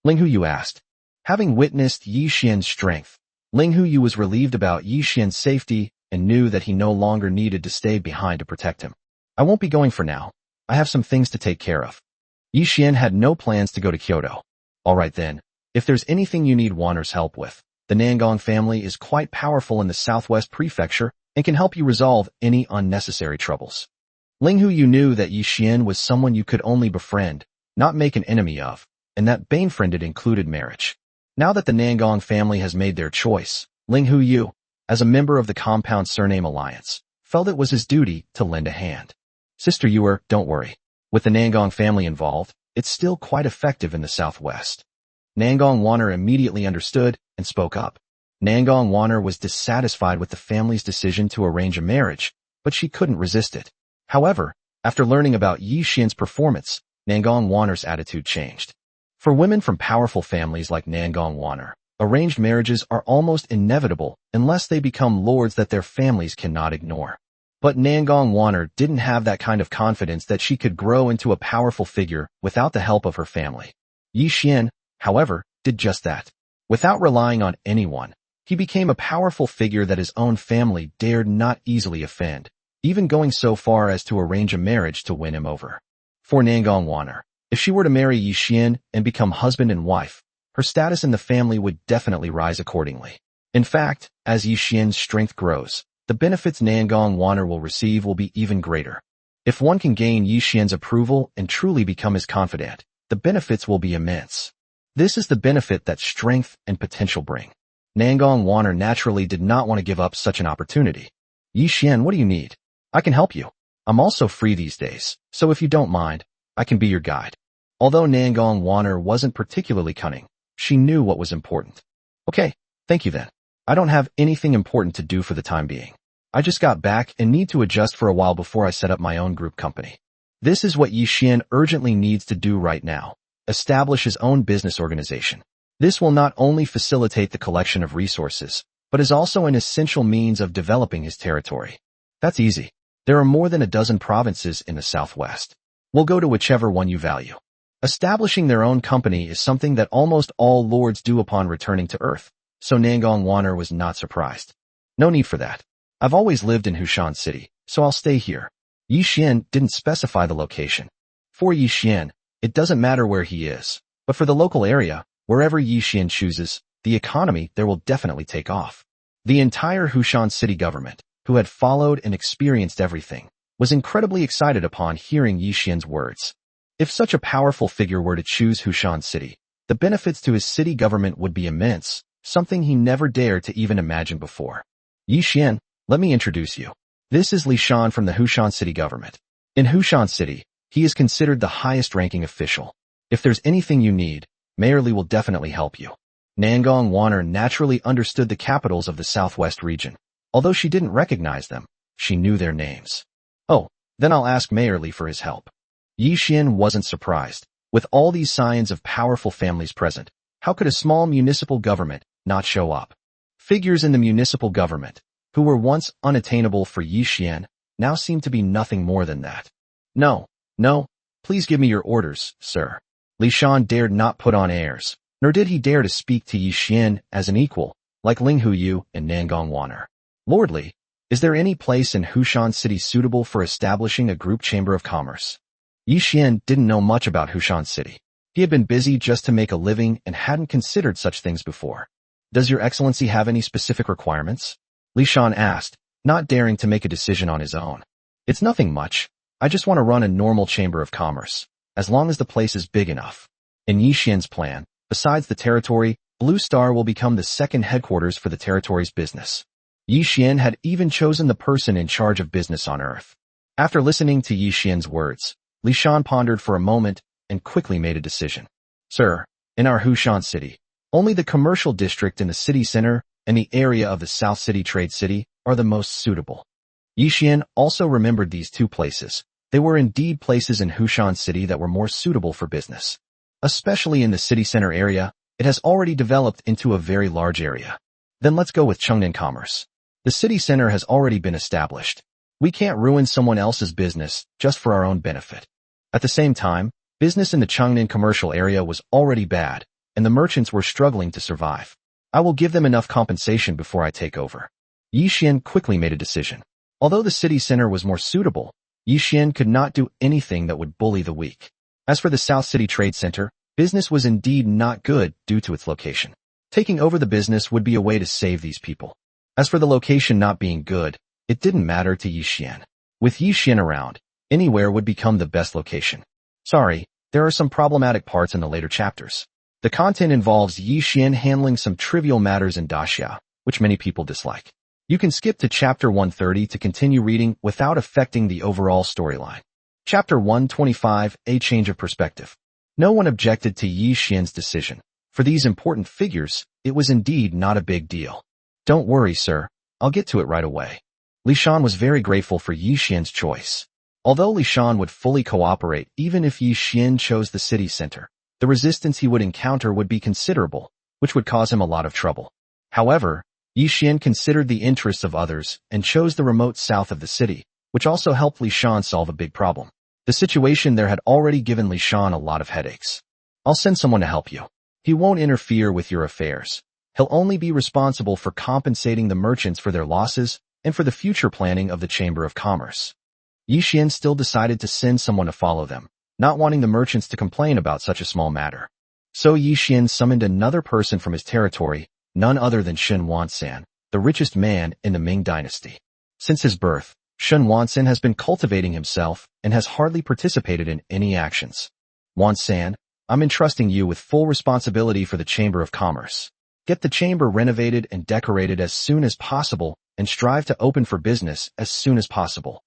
S1: Ling Huyu asked. Having witnessed Yi Xian's strength, Ling Huyu was relieved about Yi Xian's safety and knew that he no longer needed to stay behind to protect him. I won't be going for now. I have some things to take care of. Yi Xian had no plans to go to Kyoto. All right then, If there's anything you need Wanner's help with, the Nangong family is quite powerful in the Southwest Prefecture and can help you resolve any unnecessary troubles. Ling Hu, you knew that Yi Xian was someone you could only befriend, not make an enemy of, and that befriended included marriage. Now that the Nangong family has made their choice, Ling Hu Yu, as a member of the Compound Surname Alliance, felt it was his duty to lend a hand. Sister Yuer, don't worry. With the Nangong family involved, it's still quite effective in the Southwest. Nangong Wanner immediately understood and spoke up. Nangong Wanner was dissatisfied with the family's decision to arrange a marriage, but she couldn't resist it. However, after learning about Yi Xian's performance, Nangong Wanner's attitude changed. For women from powerful families like Nangong Wanner, arranged marriages are almost inevitable unless they become lords that their families cannot ignore. But Nangong Wanner didn't have that kind of confidence that she could grow into a powerful figure without the help of her family. Yi Xian, however, did just that. Without relying on anyone, he became a powerful figure that his own family dared not easily offend, even going so far as to arrange a marriage to win him over. For Nangong Wanner, if she were to marry Yi Xian and become husband and wife, her status in the family would definitely rise accordingly. In fact, as Yi Xian's strength grows, the benefits Nangong Wanner will receive will be even greater. If one can gain Yi Xian's approval and truly become his confidant, the benefits will be immense. This is the benefit that strength and potential bring. Nangong Wanner naturally did not want to give up such an opportunity. Yi Xian, what do you need? I can help you. I'm also free these days, so if you don't mind, I can be your guide. Although Nangong Wanner wasn't particularly cunning, she knew what was important. Okay, thank you then. I don't have anything important to do for the time being. I just got back and need to adjust for a while before I set up my own group company. This is what Yi Xian urgently needs to do right now. Establish his own business organization. This will not only facilitate the collection of resources, but is also an essential means of developing his territory. That's easy. There are more than a dozen provinces in the Southwest. We'll go to whichever one you value. Establishing their own company is something that almost all lords do upon returning to Earth, so Nangong Wanner was not surprised. No need for that. I've always lived in Hushan City, so I'll stay here. Yi Xian didn't specify the location. For Yi Xian, it doesn't matter where he is, but for the local area, wherever Yi Xian chooses, the economy there will definitely take off. The entire Hushan City government, who had followed and experienced everything, was incredibly excited upon hearing Yi Xian's words. If such a powerful figure were to choose Hushan City, the benefits to his city government would be immense, something he never dared to even imagine before. Yi Xian, let me introduce you. This is Li Shan from the Hushan City government. In Hushan City, he is considered the highest-ranking official. If there's anything you need, Mayor Li will definitely help you. Nangong Wanner naturally understood the capitals of the Southwest region. Although she didn't recognize them, she knew their names. Oh, then I'll ask Mayor Li for his help. Yi Xian wasn't surprised. With all these signs of powerful families present, how could a small municipal government not show up? Figures in the municipal government, who were once unattainable for Yi Xian, now seem to be nothing more than that. No, please give me your orders, sir. Li Shan dared not put on airs, nor did he dare to speak to Yi Xian as an equal, like Ling Hu Yu and Nangong Wanner. Lord Li, is there any place in Hushan City suitable for establishing a group chamber of commerce? Yi Xian didn't know much about Hushan City. He had been busy just to make a living and hadn't considered such things before. Does your excellency have any specific requirements? Li Shan asked, not daring to make a decision on his own. It's nothing much. I just want to run a normal chamber of commerce, as long as the place is big enough. In Yi Xian's plan, besides the territory, Blue Star will become the second headquarters for the territory's business. Yi Xian had even chosen the person in charge of business on Earth. After listening to Yi Xian's words, Li Shan pondered for a moment and quickly made a decision. Sir, in our Hushan City, only the commercial district in the city center and the area of the South City Trade City are the most suitable. Yi Xian also remembered these two places. They were indeed places in Hushan City that were more suitable for business. Especially in the city center area, it has already developed into a very large area. Then let's go with Chengnan Commerce. The city center has already been established. We can't ruin someone else's business just for our own benefit. At the same time, business in the Chengnan commercial area was already bad, and the merchants were struggling to survive. I will give them enough compensation before I take over. Yi Xian quickly made a decision. Although the city center was more suitable, Yi Xian could not do anything that would bully the weak. As for the South City Trade Center, Business was indeed not good due to its location. Taking over the business would be a way to save these people. As for the location not being good, it didn't matter to Yi Xian. With Yi Xian around, anywhere would become the best location. Sorry, there are some problematic parts in the later chapters. The content involves Yi Xian handling some trivial matters in Daxia, which many people dislike. You can skip to chapter 130 to continue reading without affecting the overall storyline. Chapter 125, A Change of Perspective. No one objected to Yi Xian's decision. For these important figures, it was indeed not a big deal. Don't worry, sir. I'll get to it right away. Li Shan was very grateful for Yi Xian's choice. Although Li Shan would fully cooperate even if Yi Xian chose the city center, the resistance he would encounter would be considerable, which would cause him a lot of trouble. However, Yi Xian considered the interests of others and chose the remote south of the city, which also helped Li Shan solve a big problem. The situation there had already given Li Shan a lot of headaches. I'll send someone to help you. He won't interfere with your affairs. He'll only be responsible for compensating the merchants for their losses and for the future planning of the Chamber of Commerce. Yi Xian still decided to send someone to follow them, not wanting the merchants to complain about such a small matter. So Yi Xian summoned another person from his territory, none other than Shen Wansan, the richest man in the Ming dynasty. Since his birth, Shen Wansan has been cultivating himself and has hardly participated in any actions. Wansan, I'm entrusting you with full responsibility for the Chamber of Commerce. Get the chamber renovated and decorated as soon as possible and strive to open for business as soon as possible.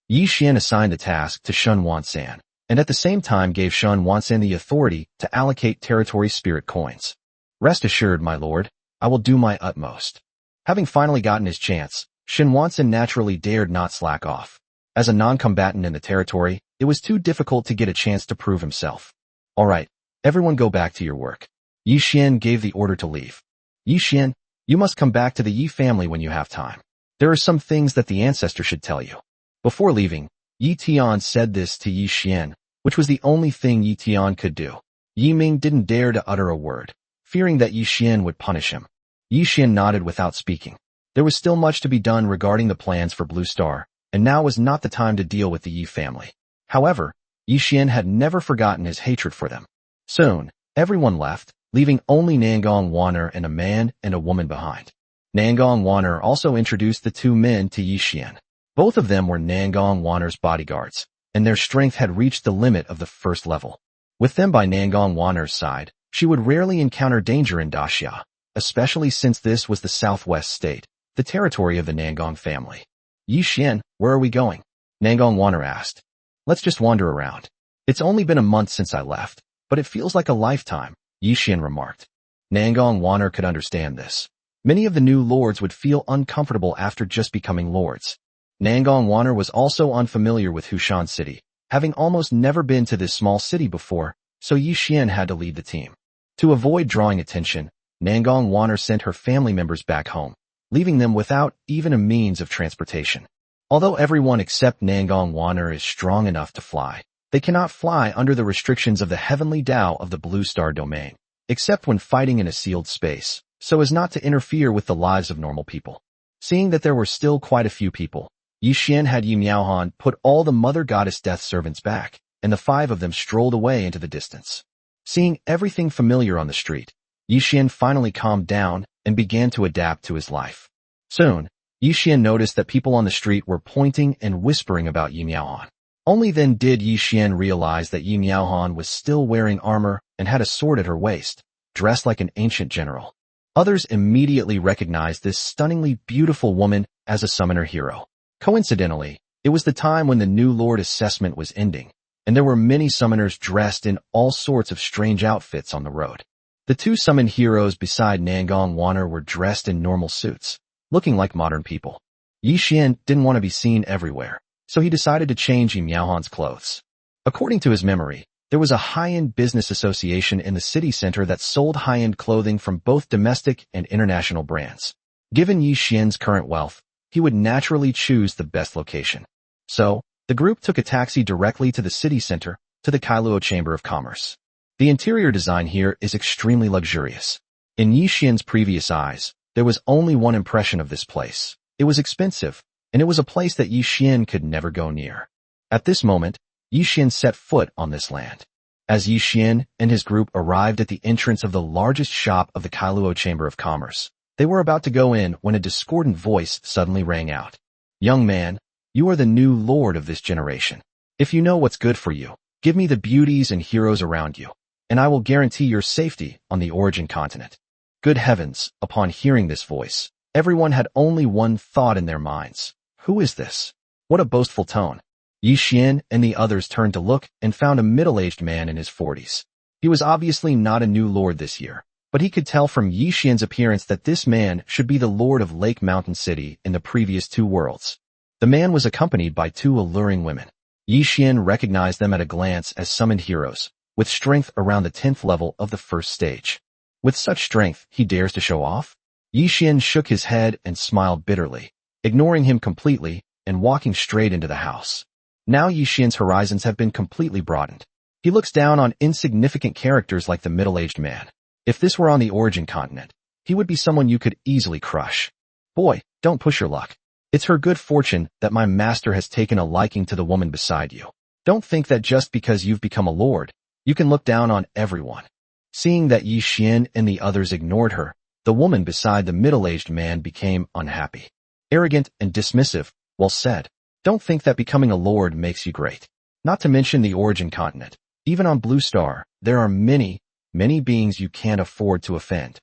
S1: Yi Xian assigned the task to Shen Wansan, and at the same time gave Shen Wansan the authority to allocate territory spirit coins. Rest assured, my lord, I will do my utmost. Having finally gotten his chance, Shen Wansan naturally dared not slack off. As a non-combatant in the territory, it was too difficult to get a chance to prove himself. All right, everyone go back to your work. Yi Xian gave the order to leave. Yi Xian, you must come back to the Yi family when you have time. There are some things that the ancestor should tell you. Before leaving, Yi Tian said this to Yi Xian, which was the only thing Yi Tian could do. Yi Ming didn't dare to utter a word, fearing that Yi Xian would punish him. Yi Xian nodded without speaking. There was still much to be done regarding the plans for Blue Star, and now was not the time to deal with the Yi family. However, Yi Xian had never forgotten his hatred for them. Soon, everyone left, leaving only Nangong Wan'er and a man and a woman behind. Nangong Wan'er also introduced the two men to Yi Xian. Both of them were Nangong Wan'er's bodyguards, and their strength had reached the limit of the first level. With them by Nangong Wan'er's side, she would rarely encounter danger in Daxia, especially since this was the southwest state, the territory of the Nangong family. Yi Xian, where are we going? Nangong Wan'er asked. Let's just wander around. It's only been a month since I left, but it feels like a lifetime, Yi Xian remarked. Nangong Wan'er could understand this. Many of the new lords would feel uncomfortable after just becoming lords. Nangong Wan'er was also unfamiliar with Hushan City, having almost never been to this small city before, so Yi Xian had to lead the team. To avoid drawing attention, Nangong Wan'er sent her family members back home, leaving them without even a means of transportation. Although everyone except Nangong Wan'er is strong enough to fly, they cannot fly under the restrictions of the heavenly Tao of the Blue Star domain, except when fighting in a sealed space, so as not to interfere with the lives of normal people. Seeing that there were still quite a few people, Yi Xian had Yi Miaohan put all the Mother Goddess Death servants back, and the 5 of them strolled away into the distance. Seeing everything familiar on the street, Yi Xian finally calmed down and began to adapt to his life. Soon, Yi Xian noticed that people on the street were pointing and whispering about Yi Miaohan. Only then did Yi Xian realize that Yi Miaohan was still wearing armor and had a sword at her waist, dressed like an ancient general. Others immediately recognized this stunningly beautiful woman as a summoner hero. Coincidentally, it was the time when the new lord assessment was ending, and there were many summoners dressed in all sorts of strange outfits on the road. The 2 summoned heroes beside Nangong Wan'er were dressed in normal suits, looking like modern people. Yi Xian didn't want to be seen everywhere, so he decided to change Yi Miaohan's clothes. According to his memory, there was a high-end business association in the city center that sold high-end clothing from both domestic and international brands. Given Yi Xian's current wealth, he would naturally choose the best location. So, the group took a taxi directly to the city center, to the Kailuo Chamber of Commerce. The interior design here is extremely luxurious. In Yi Xian's previous eyes, there was only one impression of this place. It was expensive, and it was a place that Yi Xian could never go near. At this moment, Yi Xian set foot on this land. As Yi Xian and his group arrived at the entrance of the largest shop of the Kailuo Chamber of Commerce, they were about to go in when a discordant voice suddenly rang out. Young man, you are the new lord of this generation. If you know what's good for you, give me the beauties and heroes around you, and I will guarantee your safety on the origin continent. Good heavens, upon hearing this voice, everyone had only one thought in their minds. Who is this? What a boastful tone. Yi Xian and the others turned to look and found a middle-aged man in his 40s. He was obviously not a new lord this year, but he could tell from Yi Xian's appearance that this man should be the lord of Lake Mountain City in the previous 2 worlds. The man was accompanied by 2 alluring women. Yi Xian recognized them at a glance as summoned heroes, with strength around the 10th level of the first stage. With such strength, he dares to show off? Yi Xian shook his head and smiled bitterly, ignoring him completely and walking straight into the house. Now Yi Xian's horizons have been completely broadened. He looks down on insignificant characters like the middle-aged man. If this were on the origin continent, he would be someone you could easily crush. Boy, don't push your luck. It's her good fortune that my master has taken a liking to the woman beside you. Don't think that just because you've become a lord, you can look down on everyone. Seeing that Yi Xian and the others ignored her, the woman beside the middle-aged man became unhappy. Arrogant and dismissive, well said. Don't think that becoming a lord makes you great. Not to mention the origin continent. Even on Blue Star, there are many beings you can't afford to offend.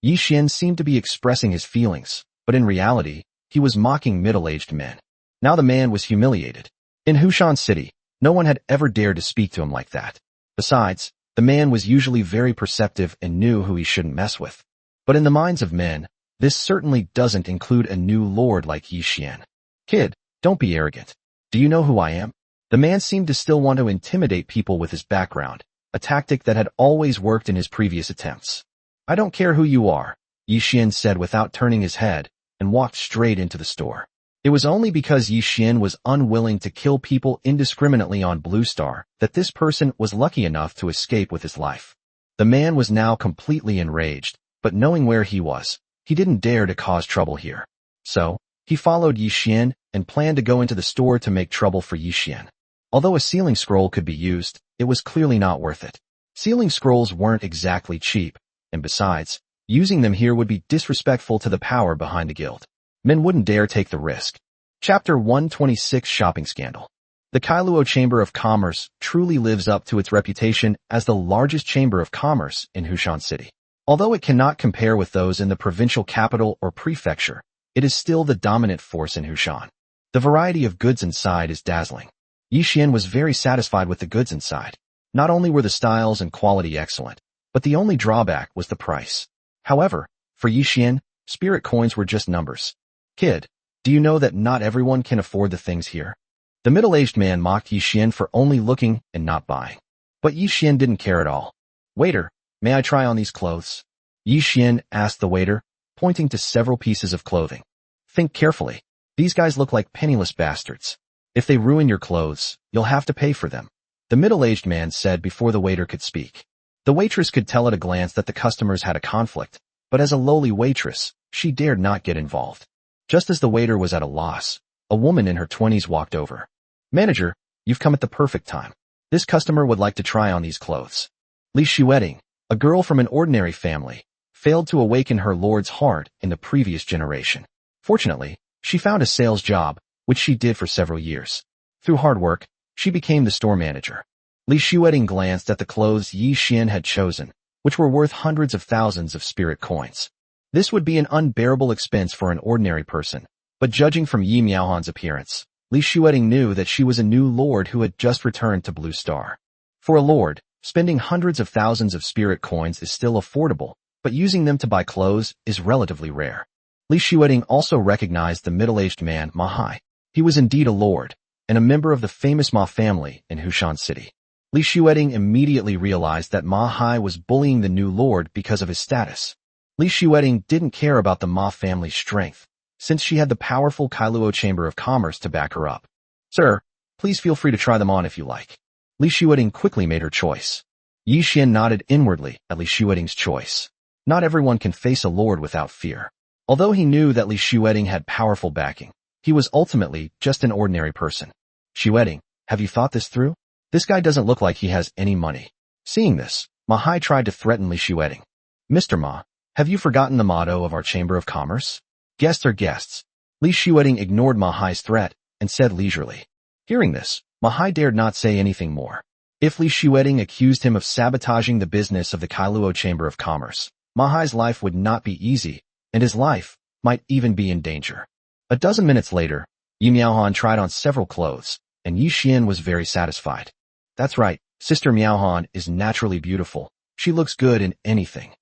S1: Yi Xian seemed to be expressing his feelings, but in reality, he was mocking middle-aged men. Now the man was humiliated. In Hushan City, no one had ever dared to speak to him like that. Besides, the man was usually very perceptive and knew who he shouldn't mess with. But in the minds of men, this certainly doesn't include a new lord like Yi Xian. Kid, don't be arrogant. Do you know who I am? The man seemed to still want to intimidate people with his background, a tactic that had always worked in his previous attempts. I don't care who you are, Yi Xian said without turning his head, and walked straight into the store. It was only because Yi Xian was unwilling to kill people indiscriminately on Blue Star that this person was lucky enough to escape with his life. The man was now completely enraged, but knowing where he was, he didn't dare to cause trouble here. So, he followed Yi Xian and planned to go into the store to make trouble for Yi Xian. Although a sealing scroll could be used, it was clearly not worth it. Sealing scrolls weren't exactly cheap, and besides, using them here would be disrespectful to the power behind the guild. Men wouldn't dare take the risk. Chapter 126 Shopping Scandal. The Kailuo Chamber of Commerce truly lives up to its reputation as the largest chamber of commerce in Hushan City. Although it cannot compare with those in the provincial capital or prefecture, it is still the dominant force in Hushan. The variety of goods inside is dazzling. Yi Xian was very satisfied with the goods inside. Not only were the styles and quality excellent, but the only drawback was the price. However, for Yi Xian, spirit coins were just numbers. Kid, do you know that not everyone can afford the things here? The middle-aged man mocked Yi Xian for only looking and not buying. But Yi Xian didn't care at all. Waiter, may I try on these clothes? Yi Xian asked the waiter, pointing to several pieces of clothing. Think carefully. These guys look like penniless bastards. If they ruin your clothes, you'll have to pay for them. The middle-aged man said before the waiter could speak. The waitress could tell at a glance that the customers had a conflict, but as a lowly waitress, she dared not get involved. Just as the waiter was at a loss, a woman in her 20s walked over. Manager, you've come at the perfect time. This customer would like to try on these clothes. Li Xueting, a girl from an ordinary family, failed to awaken her lord's heart in the previous generation. Fortunately, she found a sales job, which she did for several years. Through hard work, she became the store manager. Li Xueting glanced at the clothes Yi Xian had chosen, which were worth hundreds of thousands of spirit coins. This would be an unbearable expense for an ordinary person, but judging from Yi Miaohan's appearance, Li Xueting knew that she was a new lord who had just returned to Blue Star. For a lord, spending hundreds of thousands of spirit coins is still affordable, but using them to buy clothes is relatively rare. Li Xueting also recognized the middle-aged man Ma Hai. He was indeed a lord, and a member of the famous Ma family in Hushan City. Li Xueting immediately realized that Ma Hai was bullying the new lord because of his status. Li Xueting didn't care about the Ma family's strength, since she had the powerful Kailuo Chamber of Commerce to back her up. Sir, please feel free to try them on if you like. Li Xueting quickly made her choice. Yi Xian nodded inwardly at Li Xueting's choice. Not everyone can face a lord without fear. Although he knew that Li Xueting had powerful backing, he was ultimately just an ordinary person. Xueting, have you thought this through? This guy doesn't look like he has any money. Seeing this, Ma tried to threaten Li Xueting. Mr. Ma, have you forgotten the motto of our Chamber of Commerce? Guests are guests. Li Xueting ignored Ma threat and said leisurely. Hearing this, Ma dared not say anything more. If Li Xueting accused him of sabotaging the business of the Kailuo Chamber of Commerce, Ma's life would not be easy, and his life might even be in danger. A dozen minutes later, Yi Miaohan tried on several clothes, and Yi Xian was very satisfied. That's right, Sister Miaohan is naturally beautiful. She looks good in anything.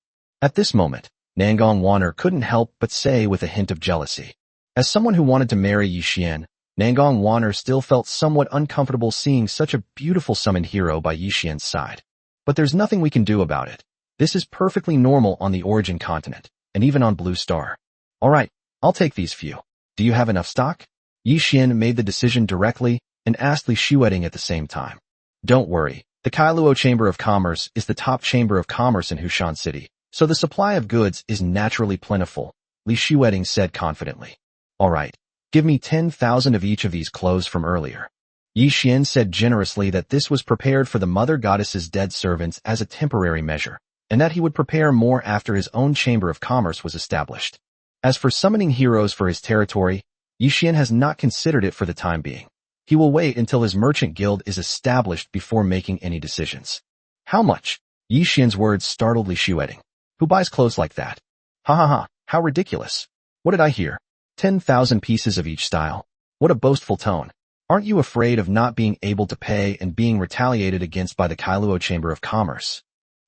S1: At this moment, Nangong Wanner couldn't help but say with a hint of jealousy. As someone who wanted to marry Yi Xian, Nangong Wanner still felt somewhat uncomfortable seeing such a beautiful summoned hero by Yi Xian's side. But there's nothing we can do about it. This is perfectly normal on the Origin continent, and even on Blue Star. Alright, I'll take these few. Do you have enough stock? Yi Xian made the decision directly and asked Li Xueting at the same time. Don't worry, the Kailuo Chamber of Commerce is the top chamber of commerce in Hushan City, so the supply of goods is naturally plentiful, Li Xueting said confidently. Alright. Give me 10,000 of each of these clothes from earlier. Yi Xian said generously that this was prepared for the Mother Goddess's dead servants as a temporary measure, and that he would prepare more after his own Chamber of Commerce was established. As for summoning heroes for his territory, Yi Xian has not considered it for the time being. He will wait until his merchant guild is established before making any decisions. How much? Yi Xian's words startled Li Xueting. Who buys clothes like that? Ha ha ha, how ridiculous. What did I hear? 10,000 pieces of each style. What a boastful tone. Aren't you afraid of not being able to pay and being retaliated against by the Kailuo Chamber of Commerce?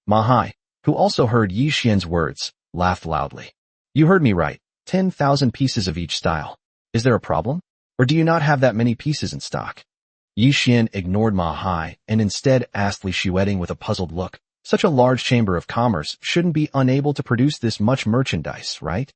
S1: Ma, who also heard Yi Xian's words, laughed loudly. You heard me right, 10,000 pieces of each style. Is there a problem? Or do you not have that many pieces in stock? Yi Xian ignored Ma and instead asked Li Xueting with a puzzled look. Such a large chamber of commerce shouldn't be unable to produce this much merchandise, right?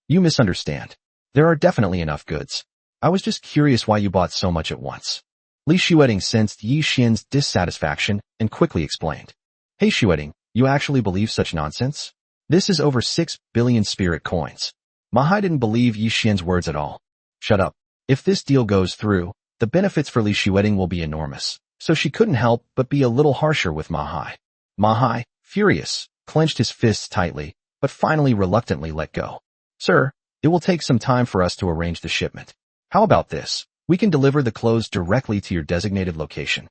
S1: You misunderstand. There are definitely enough goods. I was just curious why you bought so much at once. Li Xueting sensed Yi Xian's dissatisfaction and quickly explained. Hey Xueting, you actually believe such nonsense? This is over 6 billion spirit coins. Ma didn't believe Yi Xian's words at all. Shut up. If this deal goes through, the benefits for Li Xueting will be enormous, so she couldn't help but be a little harsher with Ma. Ma, furious, clenched his fists tightly, but finally reluctantly let go. Sir, it will take some time for us to arrange the shipment. How about this? We can deliver the clothes directly to your designated location.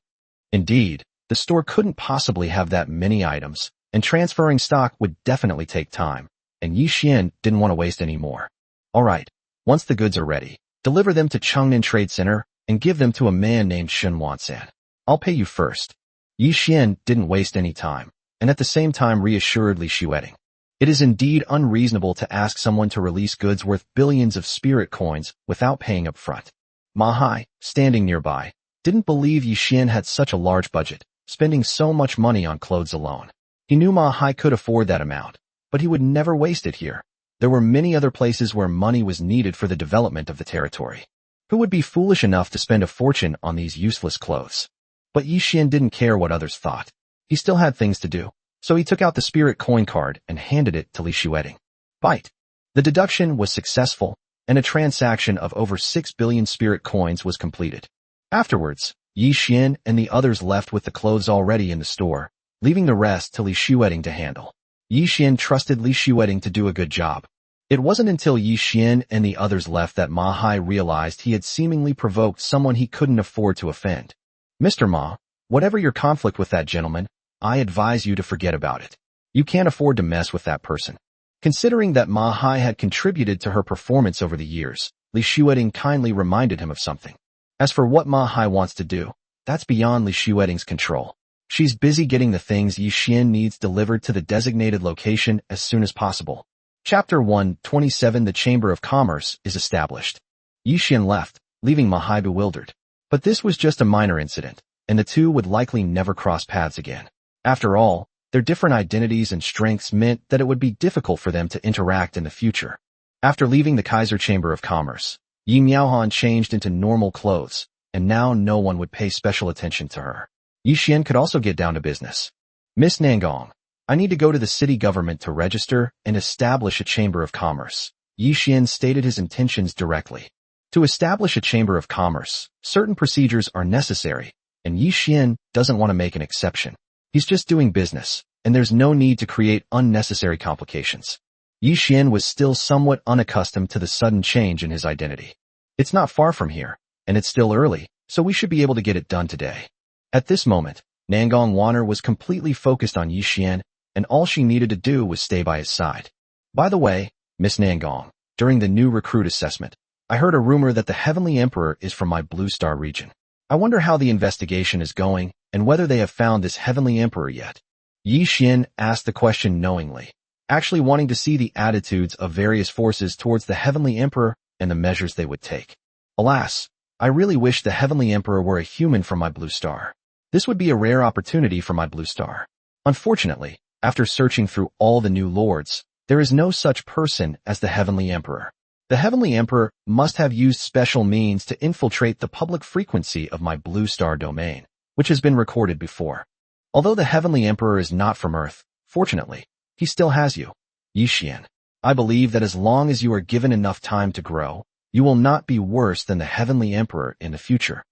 S1: Indeed, the store couldn't possibly have that many items, and transferring stock would definitely take time, and Yi Xian didn't want to waste any more. Alright, once the goods are ready, deliver them to Chengnan Trade Center and give them to a man named Shen Wansan. I'll pay you first. Yi Xian didn't waste any time, and at the same time reassured Li Xueting. It is indeed unreasonable to ask someone to release goods worth billions of spirit coins without paying up front. Ma, standing nearby, didn't believe Yi Xian had such a large budget, spending so much money on clothes alone. He knew Ma could afford that amount, but he would never waste it here. There were many other places where money was needed for the development of the territory. Who would be foolish enough to spend a fortune on these useless clothes? But Yi Xian didn't care what others thought. He still had things to do. So he took out the spirit coin card and handed it to Li Xueting. Bite. The deduction was successful, and a transaction of over 6 billion spirit coins was completed. Afterwards, Yi Xian and the others left with the clothes already in the store, leaving the rest to Li Xueting to handle. Yi Xian trusted Li Xueting to do a good job. It wasn't until Yi Xian and the others left that Ma realized he had seemingly provoked someone he couldn't afford to offend. Mr. Ma, whatever your conflict with that gentleman, I advise you to forget about it. You can't afford to mess with that person. Considering that Ma had contributed to her performance over the years, Li Xueting kindly reminded him of something. As for what Ma wants to do, that's beyond Li Xueting's control. She's busy getting the things Yi Xian needs delivered to the designated location as soon as possible. Chapter 127 The Chamber of Commerce is established. Yi Xian left, leaving Ma bewildered. But this was just a minor incident, and the two would likely never cross paths again. After all, their different identities and strengths meant that it would be difficult for them to interact in the future. After leaving the Kaiser Chamber of Commerce, Yi Miaohan changed into normal clothes, and now no one would pay special attention to her. Yi Xian could also get down to business. Miss Nangong, I need to go to the city government to register and establish a chamber of commerce. Yi Xian stated his intentions directly. To establish a chamber of commerce, certain procedures are necessary, and Yi Xian doesn't want to make an exception. He's just doing business, and there's no need to create unnecessary complications. Yi Xian was still somewhat unaccustomed to the sudden change in his identity. It's not far from here, and it's still early, so we should be able to get it done today. At this moment, Nangong Wanner was completely focused on Yi Xian, and all she needed to do was stay by his side. By the way, Miss Nangong, during the new recruit assessment, I heard a rumor that the Heavenly Emperor is from my Blue Star region. I wonder how the investigation is going and whether they have found this Heavenly Emperor yet. Yi Xian asked the question knowingly, actually wanting to see the attitudes of various forces towards the Heavenly Emperor and the measures they would take. Alas, I really wish the Heavenly Emperor were a human from my Blue Star. This would be a rare opportunity for my Blue Star. Unfortunately, after searching through all the new lords, there is no such person as the Heavenly Emperor. The Heavenly Emperor must have used special means to infiltrate the public frequency of my Blue Star domain, which has been recorded before. Although the Heavenly Emperor is not from Earth, fortunately, he still has you. Yi Xian, I believe that as long as you are given enough time to grow, you will not be worse than the Heavenly Emperor in the future.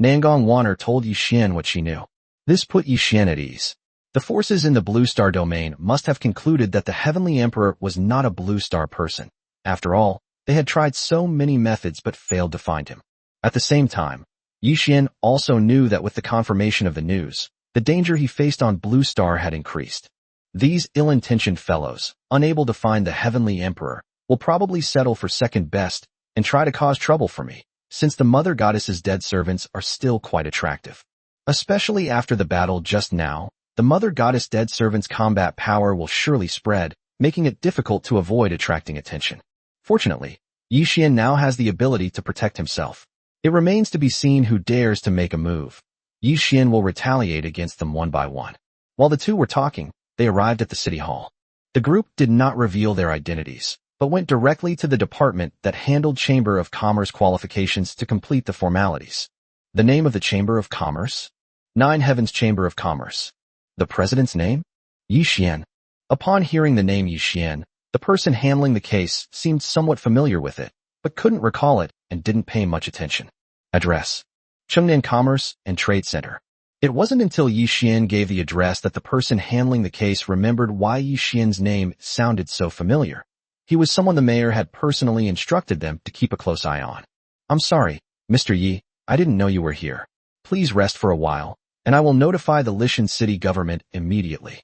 S1: Nangong Wanner told Yi Xian what she knew. This put Yi Xian at ease. The forces in the Blue Star domain must have concluded that the Heavenly Emperor was not a Blue Star person. After all, they had tried so many methods but failed to find him. At the same time, Yi Xian also knew that with the confirmation of the news, the danger he faced on Blue Star had increased. These ill-intentioned fellows, unable to find the Heavenly Emperor, will probably settle for second best and try to cause trouble for me, since the Mother Goddess's dead servants are still quite attractive. Especially after the battle just now, the Mother Goddess dead servants' combat power will surely spread, making it difficult to avoid attracting attention. Fortunately, Yi Xian now has the ability to protect himself. It remains to be seen who dares to make a move. Yi Xian will retaliate against them one by one. While the two were talking, they arrived at the city hall. The group did not reveal their identities, but went directly to the department that handled Chamber of Commerce qualifications to complete the formalities. The name of the Chamber of Commerce? Nine Heavens Chamber of Commerce. The president's name? Yi Xian. Upon hearing the name Yi Xian, the person handling the case seemed somewhat familiar with it, but couldn't recall it and didn't pay much attention. Address: Chengnan Commerce and Trade Center. It wasn't until Yi Xian gave the address that the person handling the case remembered why Yi Xian's name sounded so familiar. He was someone the mayor had personally instructed them to keep a close eye on. I'm sorry, Mr. Yi, I didn't know you were here. Please rest for a while, and I will notify the Lishan city government immediately.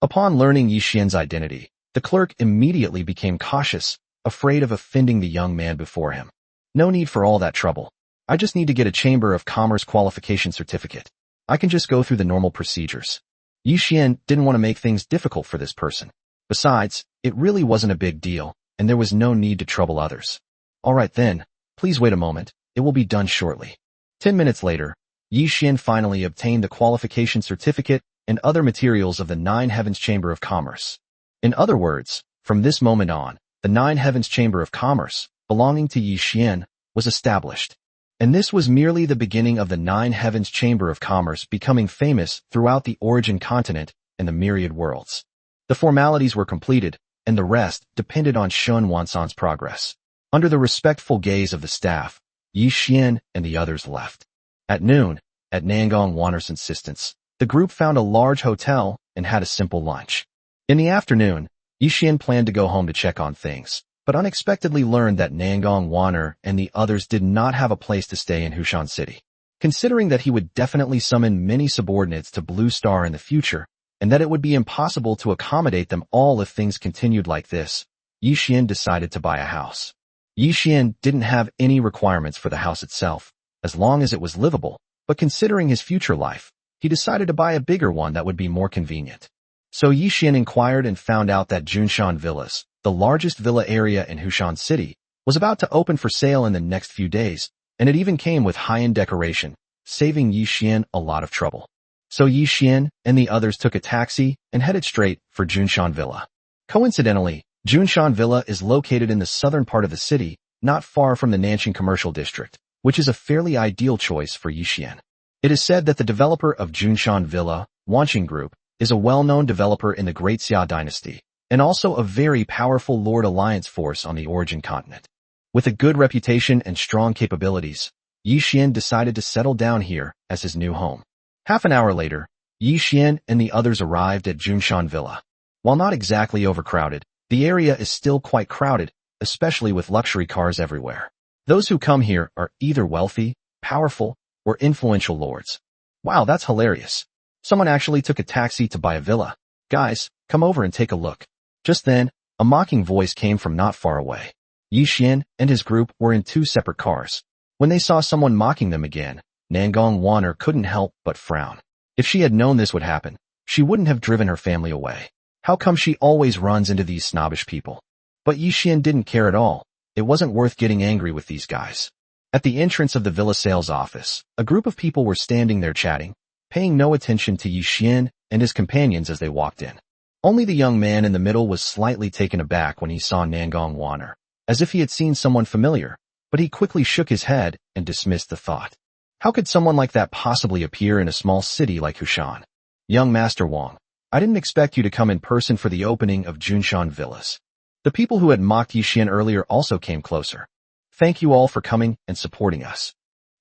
S1: Upon learning Yi Xian's identity, the clerk immediately became cautious, afraid of offending the young man before him. No need for all that trouble. I just need to get a Chamber of Commerce qualification certificate. I can just go through the normal procedures. Yi Xian didn't want to make things difficult for this person. Besides, it really wasn't a big deal, and there was no need to trouble others. All right then, please wait a moment, it will be done shortly. 10 minutes later, Yi Xian finally obtained the qualification certificate and other materials of the Nine Heavens Chamber of Commerce. In other words, from this moment on, the Nine Heavens Chamber of Commerce, belonging to Yi Xian, was established. And this was merely the beginning of the Nine Heavens Chamber of Commerce becoming famous throughout the origin continent and the myriad worlds. The formalities were completed, and the rest depended on Shun Wansan's progress. Under the respectful gaze of the staff, Yi Xian and the others left. At noon, at Nangong Wanner's insistence, the group found a large hotel and had a simple lunch. In the afternoon, Yi Xian planned to go home to check on things, but unexpectedly learned that Nangong Wanner and the others did not have a place to stay in Hushan City. Considering that he would definitely summon many subordinates to Blue Star in the future, and that it would be impossible to accommodate them all if things continued like this, Yi Xian decided to buy a house. Yi Xian didn't have any requirements for the house itself, as long as it was livable, but considering his future life, he decided to buy a bigger one that would be more convenient. So Yi Xian inquired and found out that Junshan Villas, the largest villa area in Hushan City, was about to open for sale in the next few days, and it even came with high-end decoration, saving Yi Xian a lot of trouble. So Yi Xian and the others took a taxi and headed straight for Junshan Villa. Coincidentally, Junshan Villa is located in the southern part of the city, not far from the Nanxing Commercial District, which is a fairly ideal choice for Yi Xian. It is said that the developer of Junshan Villa, Wanqing Group, is a well-known developer in the Great Xia dynasty, and also a very powerful Lord Alliance force on the origin continent. With a good reputation and strong capabilities, Yi Xian decided to settle down here as his new home. Half an hour later, Yi Xian and the others arrived at Junshan Villa. While not exactly overcrowded, the area is still quite crowded, especially with luxury cars everywhere. Those who come here are either wealthy, powerful, or influential lords. Wow, that's hilarious. Someone actually took a taxi to buy a villa. Guys, come over and take a look. Just then, a mocking voice came from not far away. Yi Xian and his group were in two separate cars. When they saw someone mocking them again, Nangong Waner couldn't help but frown. If she had known this would happen, she wouldn't have driven her family away. How come she always runs into these snobbish people? But Yi Xian didn't care at all. It wasn't worth getting angry with these guys. At the entrance of the villa sales office, a group of people were standing there chatting, paying no attention to Yi Xian and his companions as they walked in. Only the young man in the middle was slightly taken aback when he saw Nangong Waner, as if he had seen someone familiar, but he quickly shook his head and dismissed the thought. How could someone like that possibly appear in a small city like Hushan? Young Master Wang, I didn't expect you to come in person for the opening of Junshan Villas. The people who had mocked Yi Xian earlier also came closer. Thank you all for coming and supporting us.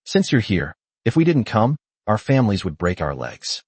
S1: Since you're here, if we didn't come, our families would break our legs.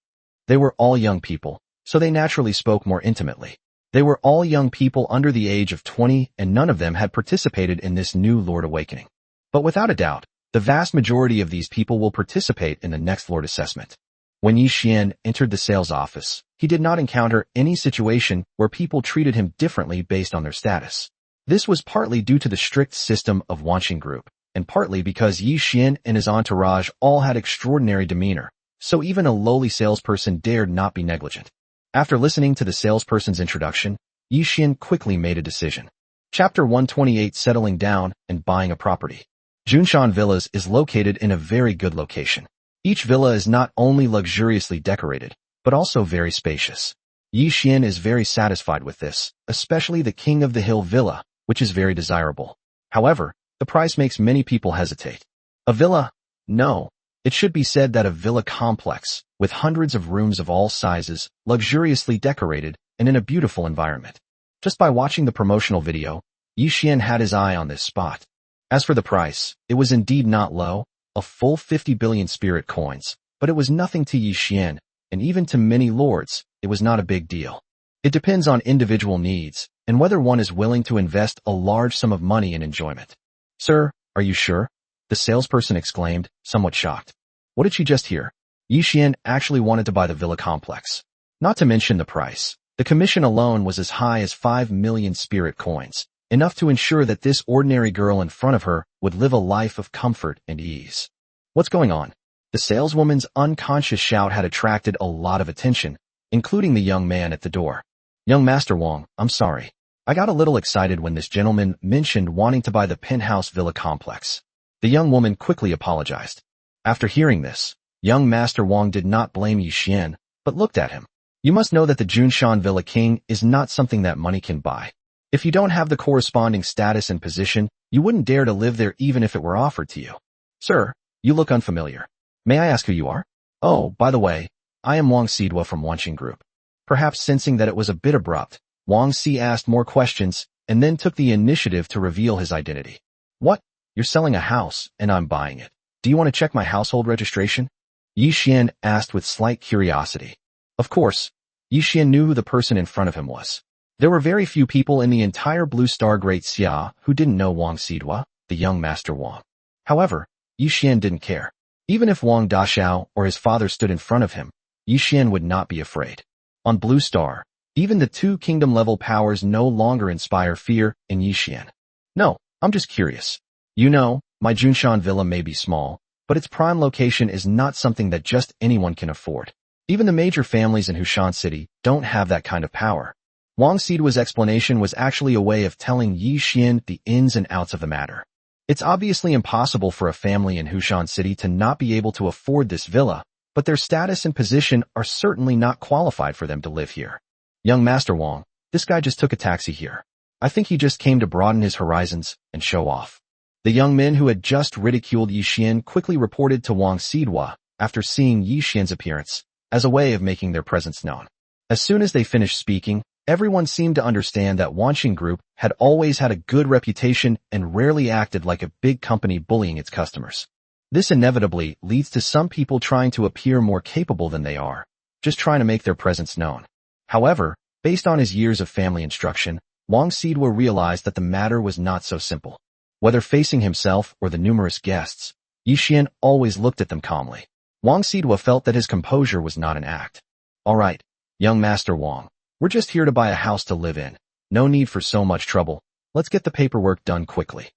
S1: They were all young people, so they naturally spoke more intimately. They were all young people under the age of 20 and none of them had participated in this new Lord Awakening. But without a doubt, the vast majority of these people will participate in the next Lord Assessment. When Yi Xian entered the sales office, he did not encounter any situation where people treated him differently based on their status. This was partly due to the strict system of Wanqing Group, and partly because Yi Xian and his entourage all had extraordinary demeanor, so even a lowly salesperson dared not be negligent. After listening to the salesperson's introduction, Yi Xian quickly made a decision. Chapter 128: Settling Down and Buying a Property. Junshan Villas is located in a very good location. Each villa is not only luxuriously decorated, but also very spacious. Yi Xian is very satisfied with this, especially the King of the Hill Villa, which is very desirable. However, the price makes many people hesitate. A villa? No. It should be said that a villa complex, with hundreds of rooms of all sizes, luxuriously decorated, and in a beautiful environment. Just by watching the promotional video, Yi Xian had his eye on this spot. As for the price, it was indeed not low, a full 50 billion spirit coins, but it was nothing to Yi Xian, and even to many lords, it was not a big deal. It depends on individual needs, and whether one is willing to invest a large sum of money in enjoyment. Sir, are you sure? The salesperson exclaimed, somewhat shocked. What did she just hear? Yi Xian actually wanted to buy the villa complex. Not to mention the price. The commission alone was as high as 5 million spirit coins, enough to ensure that this ordinary girl in front of her would live a life of comfort and ease. What's going on? The saleswoman's unconscious shout had attracted a lot of attention, including the young man at the door. Young Master Wang, I'm sorry. I got a little excited when this gentleman mentioned wanting to buy the penthouse villa complex. The young woman quickly apologized. After hearing this, young Master Wang did not blame Yi Xian, but looked at him. You must know that the Junshan Villa King is not something that money can buy. If you don't have the corresponding status and position, you wouldn't dare to live there even if it were offered to you. Sir, you look unfamiliar. May I ask who you are? Oh, by the way, I am Wang Sidwa from Wanqing Group. Perhaps sensing that it was a bit abrupt, Wang Si asked more questions and then took the initiative to reveal his identity. What? You're selling a house, and I'm buying it. Do you want to check my household registration? Yi Xian asked with slight curiosity. Of course, Yi Xian knew who the person in front of him was. There were very few people in the entire Blue Star Great Xia who didn't know Wang Sidwa, the young Master Wang. However, Yi Xian didn't care. Even if Wang Daxiao or his father stood in front of him, Yi Xian would not be afraid. On Blue Star, even the two kingdom-level powers no longer inspire fear in Yi Xian. No, I'm just curious. You know, my Junshan Villa may be small, but its prime location is not something that just anyone can afford. Even the major families in Hushan City don't have that kind of power. Wang Sidwa's explanation was actually a way of telling Yi Xian the ins and outs of the matter. It's obviously impossible for a family in Hushan City to not be able to afford this villa, but their status and position are certainly not qualified for them to live here. Young Master Wang, this guy just took a taxi here. I think he just came to broaden his horizons and show off. The young men who had just ridiculed Yi Xian quickly reported to Wang Sidwa after seeing Yi Xian's appearance, as a way of making their presence known. As soon as they finished speaking, everyone seemed to understand that Wanqing Group had always had a good reputation and rarely acted like a big company bullying its customers. This inevitably leads to some people trying to appear more capable than they are. just trying to make their presence known. However, based on his years of family instruction, Wang Sidwa realized that the matter was not so simple. Whether facing himself or the numerous guests, Yi Xian always looked at them calmly. Wang Sidwa felt that his composure was not an act. All right, young Master Wang, we're just here to buy a house to live in. No need for so much trouble. Let's get the paperwork done quickly.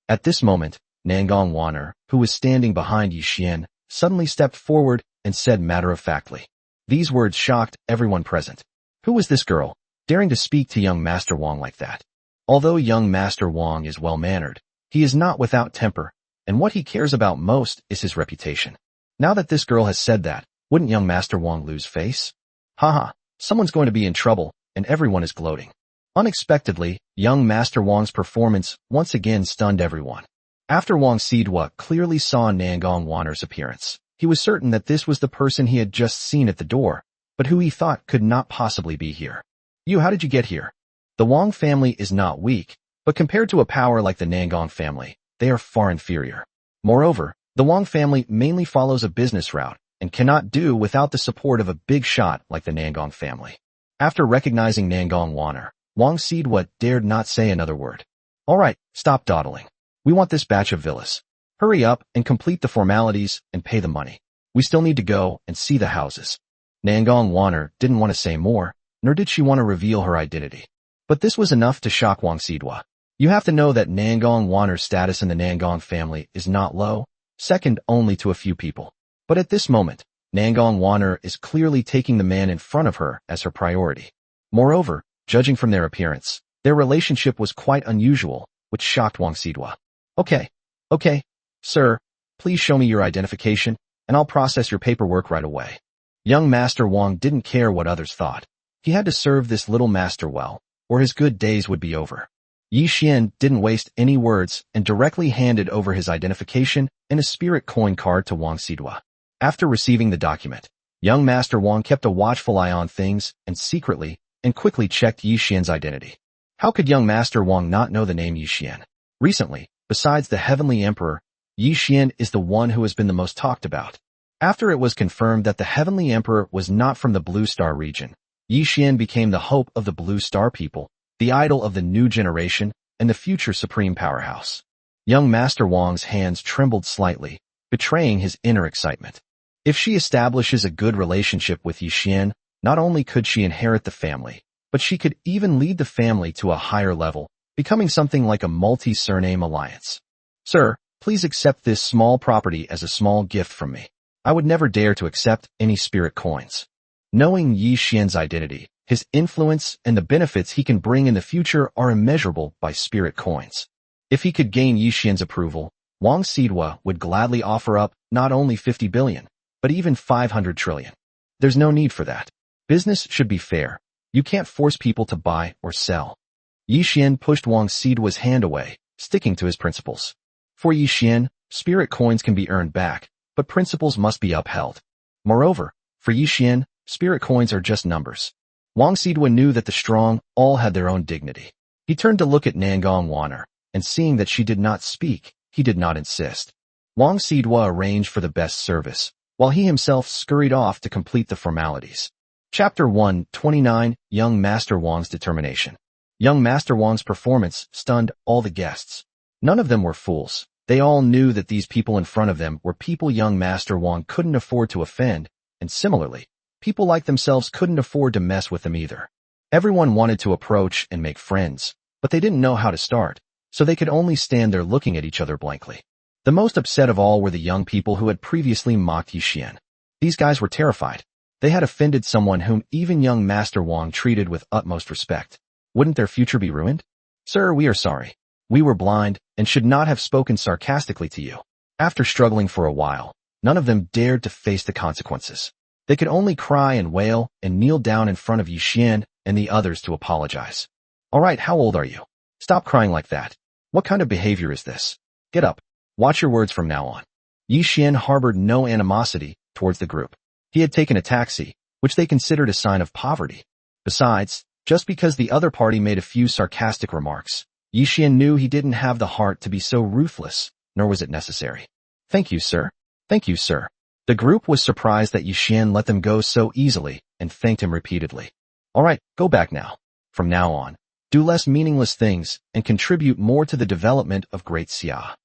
S1: At this moment, Nangong Waner, who was standing behind Yi Xian, suddenly stepped forward and said matter-of-factly. These words shocked everyone present. Who was this girl, daring to speak to young Master Wang like that? Although young Master Wang is well-mannered, he is not without temper, and what he cares about most is his reputation. Now that this girl has said that, wouldn't young Master Wang lose face? Haha, someone's going to be in trouble, and everyone is gloating. Unexpectedly, young Master Wang's performance once again stunned everyone. After Wang Sidwa clearly saw Nangong Waner's appearance, he was certain that this was the person he had just seen at the door, but who he thought could not possibly be here. You, how did you get here? The Wang family is not weak, but compared to a power like the Nangong family, they are far inferior. Moreover, the Wang family mainly follows a business route and cannot do without the support of a big shot like the Nangong family. After recognizing Nangong Waner, Wang Sidwa dared not say another word. All right, stop dawdling. We want this batch of villas. Hurry up and complete the formalities and pay the money. We still need to go and see the houses. Nangong Waner didn't want to say more, nor did she want to reveal her identity. But this was enough to shock Wang Sidwa. You have to know that Nangong Waner's status in the Nangong family is not low, second only to a few people. But at this moment, Nangong Waner is clearly taking the man in front of her as her priority. Moreover, judging from their appearance, their relationship was quite unusual, which shocked Wang Sidwa. Okay, sir, please show me your identification, and I'll process your paperwork right away. Young Master Wang didn't care what others thought. He had to serve this little master well, or his good days would be over. Yi Xian didn't waste any words and directly handed over his identification and a spirit coin card to Wang Sidwa. After receiving the document, young Master Wang kept a watchful eye on things and secretly and quickly checked Yi Xian's identity. How could young Master Wang not know the name Yi Xian? Recently, besides the Heavenly Emperor, Yi Xian is the one who has been the most talked about. After it was confirmed that the Heavenly Emperor was not from the Blue Star region, Yi Xian became the hope of the Blue Star people, the idol of the new generation, and the future supreme powerhouse. Young Master Wang's hands trembled slightly, betraying his inner excitement. If she establishes a good relationship with Yi Xian, not only could she inherit the family, but she could even lead the family to a higher level, becoming something like a multi-surname alliance. Sir, please accept this small property as a small gift from me. I would never dare to accept any spirit coins. Knowing Yi Xian's identity, his influence, and the benefits he can bring in the future are immeasurable by spirit coins. If he could gain Yi Xian's approval, Wang Sidwa would gladly offer up not only 50 billion, but even 500 trillion. There's no need for that. Business should be fair. You can't force people to buy or sell. Yi Xian pushed Wang Sidwa's hand away, sticking to his principles. For Yi Xian, spirit coins can be earned back, but principles must be upheld. Moreover, for Yi Xian, spirit coins are just numbers. Wang Sidwa knew that the strong all had their own dignity. He turned to look at Nangong Waner, and seeing that she did not speak, he did not insist. Wang Sidwa arranged for the best service, while he himself scurried off to complete the formalities. Chapter 129, Young Master Wang's Determination. Young Master Wang's performance stunned all the guests. None of them were fools. They all knew that these people in front of them were people young Master Wang couldn't afford to offend, and similarly, people like themselves couldn't afford to mess with them either. Everyone wanted to approach and make friends, but they didn't know how to start, so they could only stand there looking at each other blankly. The most upset of all were the young people who had previously mocked Yi Xian. These guys were terrified. They had offended someone whom even young Master Wang treated with utmost respect. Wouldn't their future be ruined? Sir, we are sorry. We were blind and should not have spoken sarcastically to you. After struggling for a while, none of them dared to face the consequences. They could only cry and wail and kneel down in front of Yi Xian and the others to apologize. All right, how old are you? Stop crying like that. What kind of behavior is this? Get up. Watch your words from now on. Yi Xian harbored no animosity towards the group. He had taken a taxi, which they considered a sign of poverty. Besides, just because the other party made a few sarcastic remarks, Yi Xian knew he didn't have the heart to be so ruthless, nor was it necessary. Thank you, sir. Thank you, sir. The group was surprised that Yi Xian let them go so easily and thanked him repeatedly. All right, go back now. From now on, do less meaningless things and contribute more to the development of Great Xia.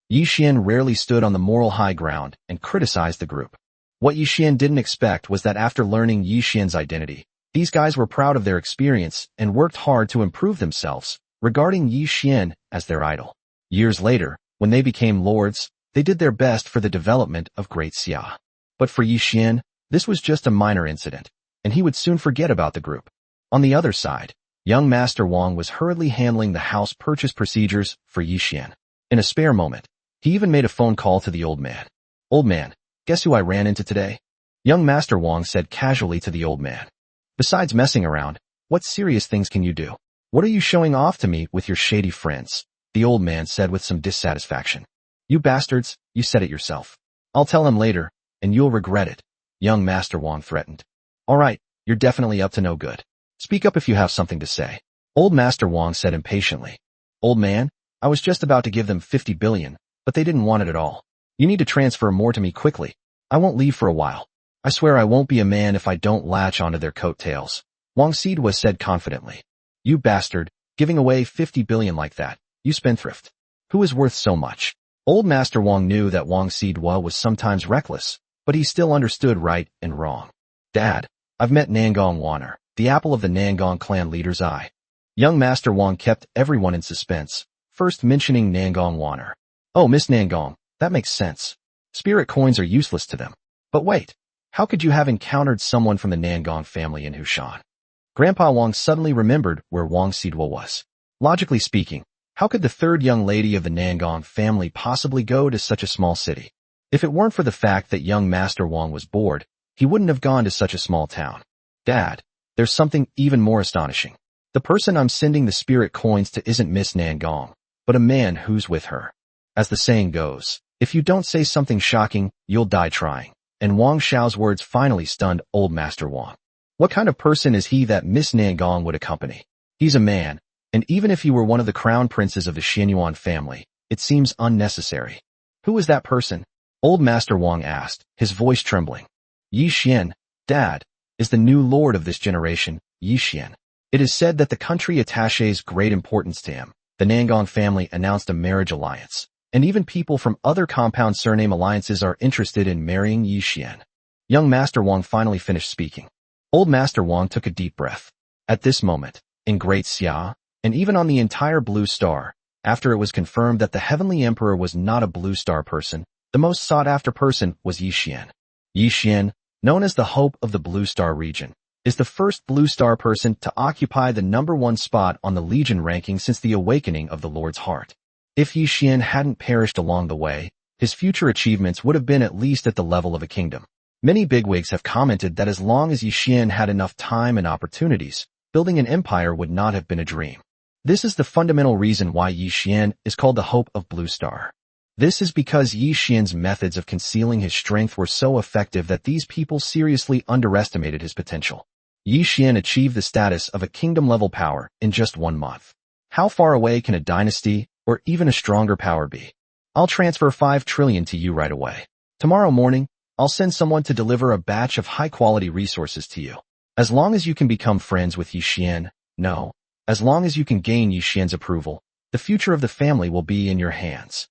S1: Yi Xian rarely stood on the moral high ground and criticized the group. What Yi Xian didn't expect was that after learning Yi Xian's identity, these guys were proud of their experience and worked hard to improve themselves, regarding Yi Xian as their idol. Years later, when they became lords, they did their best for the development of Great Xia. But for Yi Xian, this was just a minor incident, and he would soon forget about the group. On the other side, young Master Wang was hurriedly handling the house purchase procedures for Yi Xian. In a spare moment, he even made a phone call to the old man. Old man, guess who I ran into today? Young Master Wang said casually to the old man. Besides messing around, what serious things can you do? What are you showing off to me with your shady friends? The old man said with some dissatisfaction. You bastards, you said it yourself. I'll tell him later, and you'll regret it, young Master Wang threatened. All right, you're definitely up to no good. Speak up if you have something to say. Old Master Wang said impatiently. Old man, I was just about to give them 50 billion, but they didn't want it at all. You need to transfer more to me quickly. I won't leave for a while. I swear I won't be a man if I don't latch onto their coattails. Wang Sidwa said confidently. You bastard, giving away 50 billion like that, you spendthrift. Who is worth so much? Old Master Wang knew that Wang Sidwa was sometimes reckless, but he still understood right and wrong. Dad, I've met Nangong Waner, the apple of the Nangong clan leader's eye. Young Master Wang kept everyone in suspense, first mentioning Nangong Waner. Oh, Miss Nangong, that makes sense. Spirit coins are useless to them. But wait, how could you have encountered someone from the Nangong family in Hushan? Grandpa Wang suddenly remembered where Wang Sidwa was. Logically speaking, how could the third young lady of the Nangong family possibly go to such a small city? If it weren't for the fact that young Master Wang was bored, he wouldn't have gone to such a small town. Dad, there's something even more astonishing. The person I'm sending the spirit coins to isn't Miss Nangong, but a man who's with her. As the saying goes, if you don't say something shocking, you'll die trying. And Wang Xiao's words finally stunned old Master Wang. What kind of person is he that Miss Nangong would accompany? He's a man, and even if he were one of the crown princes of the Xianyuan family, it seems unnecessary. Who is that person? Old Master Wang asked, his voice trembling. Yi Xian, Dad, is the new lord of this generation, Yi Xian. It is said that the country attaches great importance to him. The Nangong family announced a marriage alliance, and even people from other compound surname alliances are interested in marrying Yi Xian. Young Master Wang finally finished speaking. Old Master Wang took a deep breath. At this moment, in Great Xia, and even on the entire Blue Star, after it was confirmed that the Heavenly Emperor was not a Blue Star person, the most sought-after person was Yi Xian. Yi Xian, known as the Hope of the Blue Star region, is the first Blue Star person to occupy the #1 spot on the Legion ranking since the awakening of the Lord's heart. If Yi Xian hadn't perished along the way, his future achievements would have been at least at the level of a kingdom. Many bigwigs have commented that as long as Yi Xian had enough time and opportunities, building an empire would not have been a dream. This is the fundamental reason why Yi Xian is called the Hope of Blue Star. This is because Yi Xian's methods of concealing his strength were so effective that these people seriously underestimated his potential. Yi Xian achieved the status of a kingdom-level power in just 1 month. How far away can a dynasty, or even a stronger power be? I'll transfer 5 trillion to you right away. Tomorrow morning, I'll send someone to deliver a batch of high-quality resources to you. As long as you can become friends with Yi Xian, no. As long as you can gain Yi Xian's approval, the future of the family will be in your hands.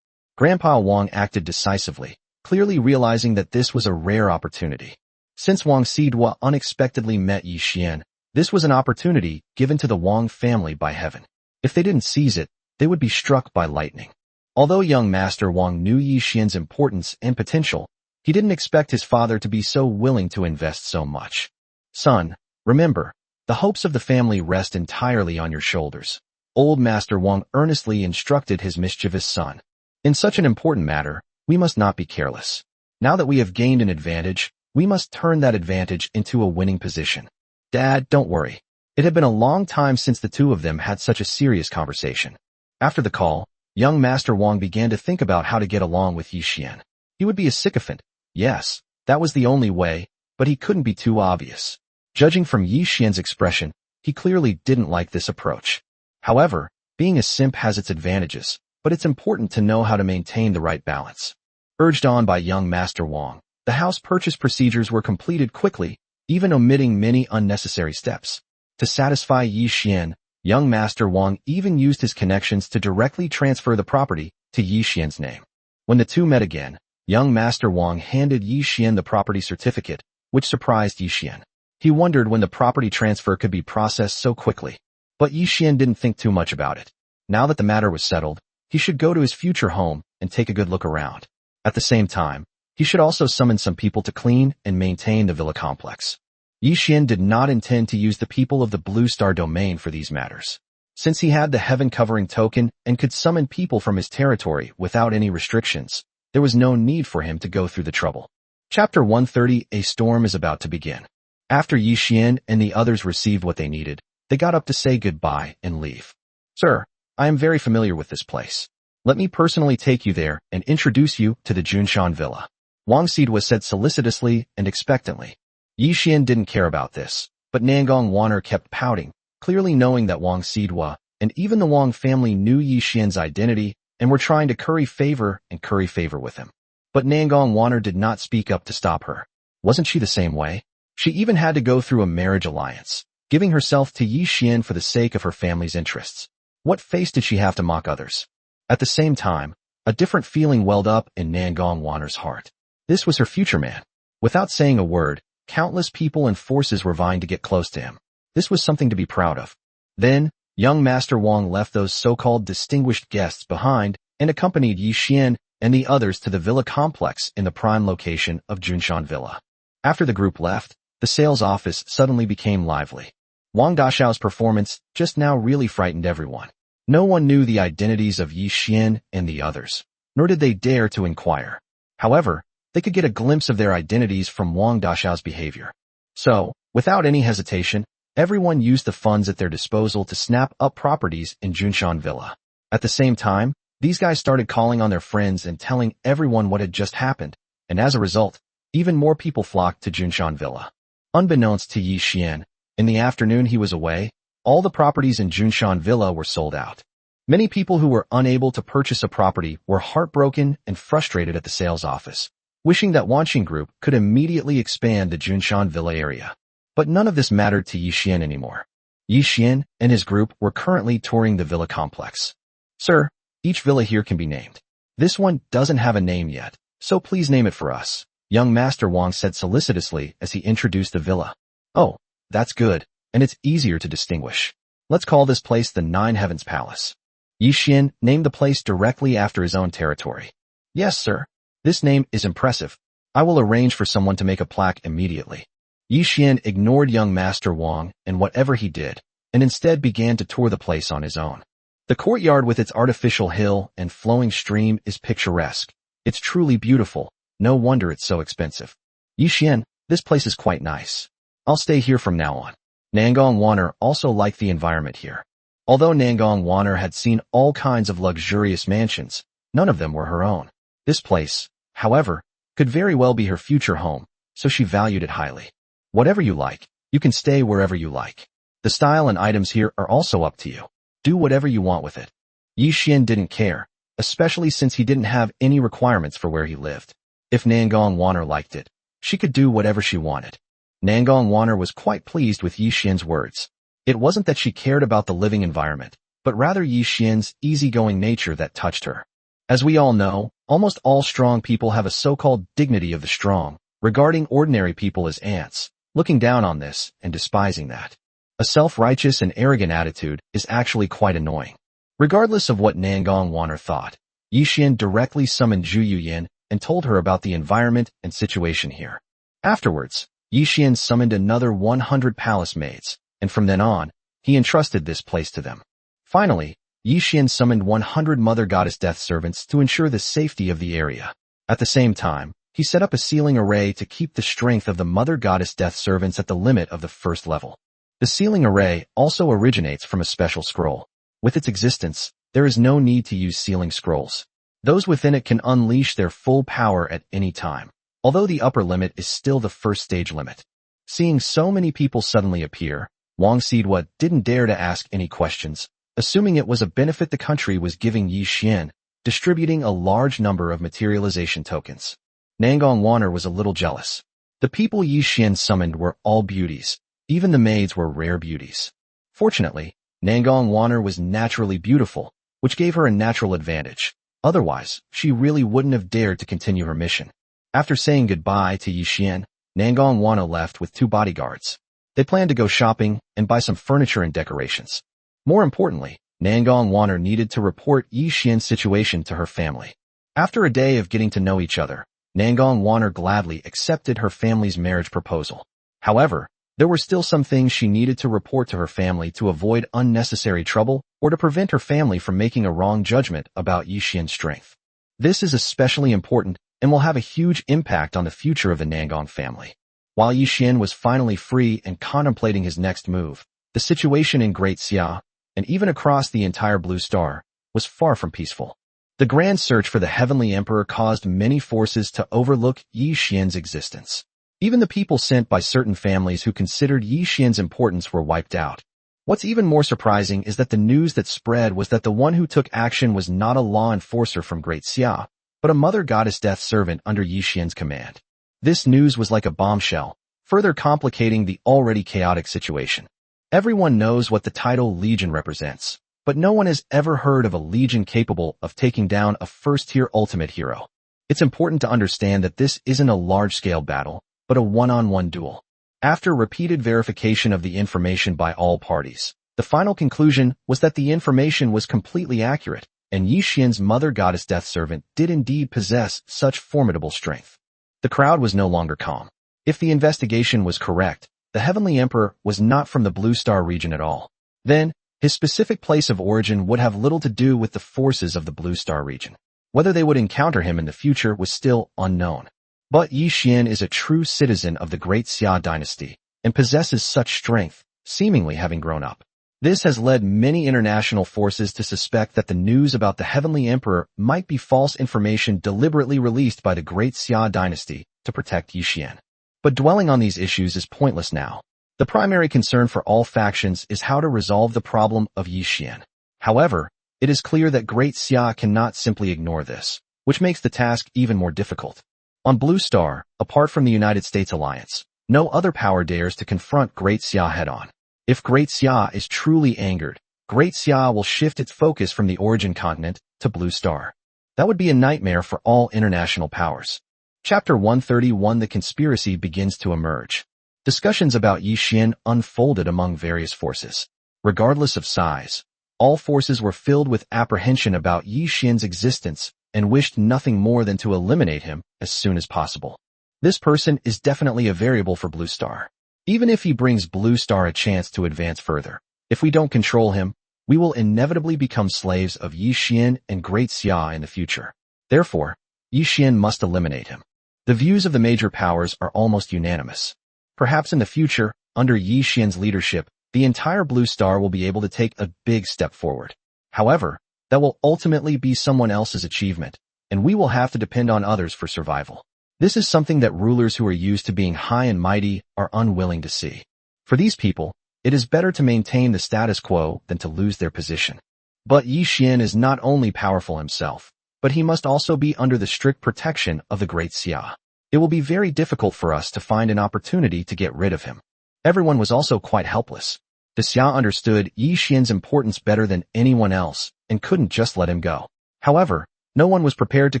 S1: Grandpa Wang acted decisively, clearly realizing that this was a rare opportunity. Since Wang Sidwa unexpectedly met Yi Xian, this was an opportunity given to the Wang family by heaven. If they didn't seize it, they would be struck by lightning. Although young Master Wang knew Yi Xian's importance and potential, he didn't expect his father to be so willing to invest so much. Son, remember, the hopes of the family rest entirely on your shoulders. Old Master Wang earnestly instructed his mischievous son. In such an important matter, we must not be careless. Now that we have gained an advantage, we must turn that advantage into a winning position. Dad, don't worry. It had been a long time since the two of them had such a serious conversation. After the call, young Master Wang began to think about how to get along with Yi Xian. He would be a sycophant. Yes, that was the only way, but he couldn't be too obvious. Judging from Yi Xian's expression, he clearly didn't like this approach. However, being a simp has its advantages, but it's important to know how to maintain the right balance. Urged on by young Master Wang, The house purchase procedures were completed quickly, even omitting many unnecessary steps. To satisfy Yi Xian, young Master Wang even used his connections to directly transfer the property to Yi Xian's name. When the two met again, young Master Wang handed Yi Xian the property certificate, which surprised Yi Xian. He wondered when the property transfer could be processed so quickly. But Yi Xian didn't think too much about it. Now that the matter was settled, he should go to his future home and take a good look around. At the same time, he should also summon some people to clean and maintain the villa complex. Yi Xian did not intend to use the people of the Blue Star domain for these matters. Since he had the heaven-covering token and could summon people from his territory without any restrictions, there was no need for him to go through the trouble. Chapter 130, A Storm is about to begin. After Yi Xian and the others received what they needed, they got up to say goodbye and leave. Sir, I am very familiar with this place. Let me personally take you there and introduce you to the Junshan Villa. Wang Xidhua said solicitously and expectantly. Yi Xian didn't care about this, but Nangong Waner kept pouting, clearly knowing that Wang Xidhua and even the Wang family knew Yi Xian's identity and were trying to curry favor with him. But Nangong Waner did not speak up to stop her. Wasn't she the same way? She even had to go through a marriage alliance, giving herself to Yi Xian for the sake of her family's interests. What face did she have to mock others? At the same time, a different feeling welled up in Nangong Waner's heart. This was her future man. Without saying a word, countless people and forces were vying to get close to him. This was something to be proud of. Then, young Master Wang left those so-called distinguished guests behind and accompanied Yi Xian and the others to the villa complex in the prime location of Junshan Villa. After the group left, the sales office suddenly became lively. Wang Dashao's performance just now really frightened everyone. No one knew the identities of Yi Xian and the others, nor did they dare to inquire. However, they could get a glimpse of their identities from Wang Dashao's behavior. So, without any hesitation, everyone used the funds at their disposal to snap up properties in Junshan Villa. At the same time, these guys started calling on their friends and telling everyone what had just happened, and as a result, even more people flocked to Junshan Villa. Unbeknownst to Yi Xian, in the afternoon he was away, all the properties in Junshan Villa were sold out. Many people who were unable to purchase a property were heartbroken and frustrated at the sales office, wishing that Wanqing Group could immediately expand the Junshan Villa area. But none of this mattered to Yi Xian anymore. Yi Xian and his group were currently touring the villa complex. Sir, each villa here can be named. This one doesn't have a name yet, so please name it for us, young Master Wang said solicitously as he introduced the villa. Oh, that's good, and it's easier to distinguish. Let's call this place the Nine Heavens Palace. Yi Xian named the place directly after his own territory. Yes, sir. This name is impressive. I will arrange for someone to make a plaque immediately. Yi Xian ignored young Master Wang and whatever he did, and instead began to tour the place on his own. The courtyard with its artificial hill and flowing stream is picturesque. It's truly beautiful. No wonder it's so expensive. Yi Xian, this place is quite nice. I'll stay here from now on. Nangong Waner also liked the environment here. Although Nangong Waner had seen all kinds of luxurious mansions, none of them were her own. This place, however, could very well be her future home, so she valued it highly. Whatever you like, you can stay wherever you like. The style and items here are also up to you. Do whatever you want with it. Yi Xian didn't care, especially since he didn't have any requirements for where he lived. If Nangong Waner liked it, she could do whatever she wanted. Nangong Waner was quite pleased with Yi Xian's words. It wasn't that she cared about the living environment, but rather Yi Xian's easygoing nature that touched her. As we all know, almost all strong people have a so-called dignity of the strong, regarding ordinary people as ants, looking down on this and despising that. A self-righteous and arrogant attitude is actually quite annoying. Regardless of what Nangong Waner thought, Yi Xian directly summoned Zhu Yuyan and told her about the environment and situation here. Afterwards, Yi Xian summoned another 100 palace maids, and from then on, he entrusted this place to them. Finally, Yi Xian summoned 100 Mother Goddess Death servants to ensure the safety of the area. At the same time, he set up a sealing array to keep the strength of the Mother Goddess Death servants at the limit of the first level. The sealing array also originates from a special scroll. With its existence, there is no need to use sealing scrolls. Those within it can unleash their full power at any time, although the upper limit is still the first stage limit. Seeing so many people suddenly appear, Wang Xidhua didn't dare to ask any questions, assuming it was a benefit the country was giving Yi Xian, distributing a large number of materialization tokens. Nangong Waner was a little jealous. The people Yi Xian summoned were all beauties. Even the maids were rare beauties. Fortunately, Nangong Waner was naturally beautiful, which gave her a natural advantage. Otherwise, she really wouldn't have dared to continue her mission. After saying goodbye to Yi Xian, Nangong Waner left with 2 bodyguards. They planned to go shopping and buy some furniture and decorations. More importantly, Nangong Waner needed to report Yi Xian's situation to her family. After a day of getting to know each other, Nangong Waner gladly accepted her family's marriage proposal. However, there were still some things she needed to report to her family to avoid unnecessary trouble or to prevent her family from making a wrong judgment about Yi Xian's strength. This is especially important and will have a huge impact on the future of the Nangong family. While Yi Xian was finally free and contemplating his next move, the situation in Great Xia, and even across the entire Blue Star, was far from peaceful. The grand search for the Heavenly Emperor caused many forces to overlook Yi Xian's existence. Even the people sent by certain families who considered Yi Xian's importance were wiped out. What's even more surprising is that the news that spread was that the one who took action was not a law enforcer from Great Xia, but a mother goddess death servant under Yi Xian's command. This news was like a bombshell, further complicating the already chaotic situation. Everyone knows what the title Legion represents, but no one has ever heard of a Legion capable of taking down a first-tier ultimate hero. It's important to understand that this isn't a large-scale battle, but a one-on-one duel. After repeated verification of the information by all parties, the final conclusion was that the information was completely accurate, and Yi Xian's mother goddess death servant did indeed possess such formidable strength. The crowd was no longer calm. If the investigation was correct, the Heavenly Emperor was not from the Blue Star region at all. Then, his specific place of origin would have little to do with the forces of the Blue Star region. Whether they would encounter him in the future was still unknown. But Yi Xian is a true citizen of the Great Xia dynasty and possesses such strength, seemingly having grown up. This has led many international forces to suspect that the news about the Heavenly Emperor might be false information deliberately released by the Great Xia dynasty to protect Yi Xian. But dwelling on these issues is pointless now. The primary concern for all factions is how to resolve the problem of Yi Xian. However, it is clear that Great Xia cannot simply ignore this, which makes the task even more difficult. On Blue Star, apart from the United States alliance, no other power dares to confront Great Xia head-on. If Great Xia is truly angered, Great Xia will shift its focus from the origin continent to Blue Star. That would be a nightmare for all international powers. Chapter 131 The conspiracy begins to emerge. Discussions about Yi Xian unfolded among various forces. Regardless of size, all forces were filled with apprehension about Yi Xian's existence and wished nothing more than to eliminate him as soon as possible. This person is definitely a variable for Blue Star. Even if he brings Blue Star a chance to advance further, if we don't control him, we will inevitably become slaves of Yi Xian and Great Xia in the future. Therefore, Yi Xian must eliminate him. The views of the major powers are almost unanimous. Perhaps in the future, under Yi Xian's leadership, the entire Blue Star will be able to take a big step forward. However, that will ultimately be someone else's achievement, and we will have to depend on others for survival. This is something that rulers who are used to being high and mighty are unwilling to see. For these people, it is better to maintain the status quo than to lose their position. But Yi Xian is not only powerful himself, but he must also be under the strict protection of the Great Xia. It will be very difficult for us to find an opportunity to get rid of him. Everyone was also quite helpless. The Xia understood Yi Xian's importance better than anyone else and couldn't just let him go. However, no one was prepared to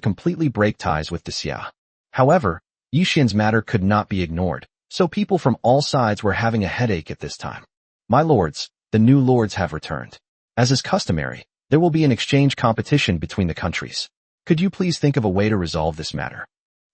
S1: completely break ties with the Xia. However, Yi Xian's matter could not be ignored, so people from all sides were having a headache at this time. My lords, the new lords have returned. As is customary, there will be an exchange competition between the countries. Could you please think of a way to resolve this matter?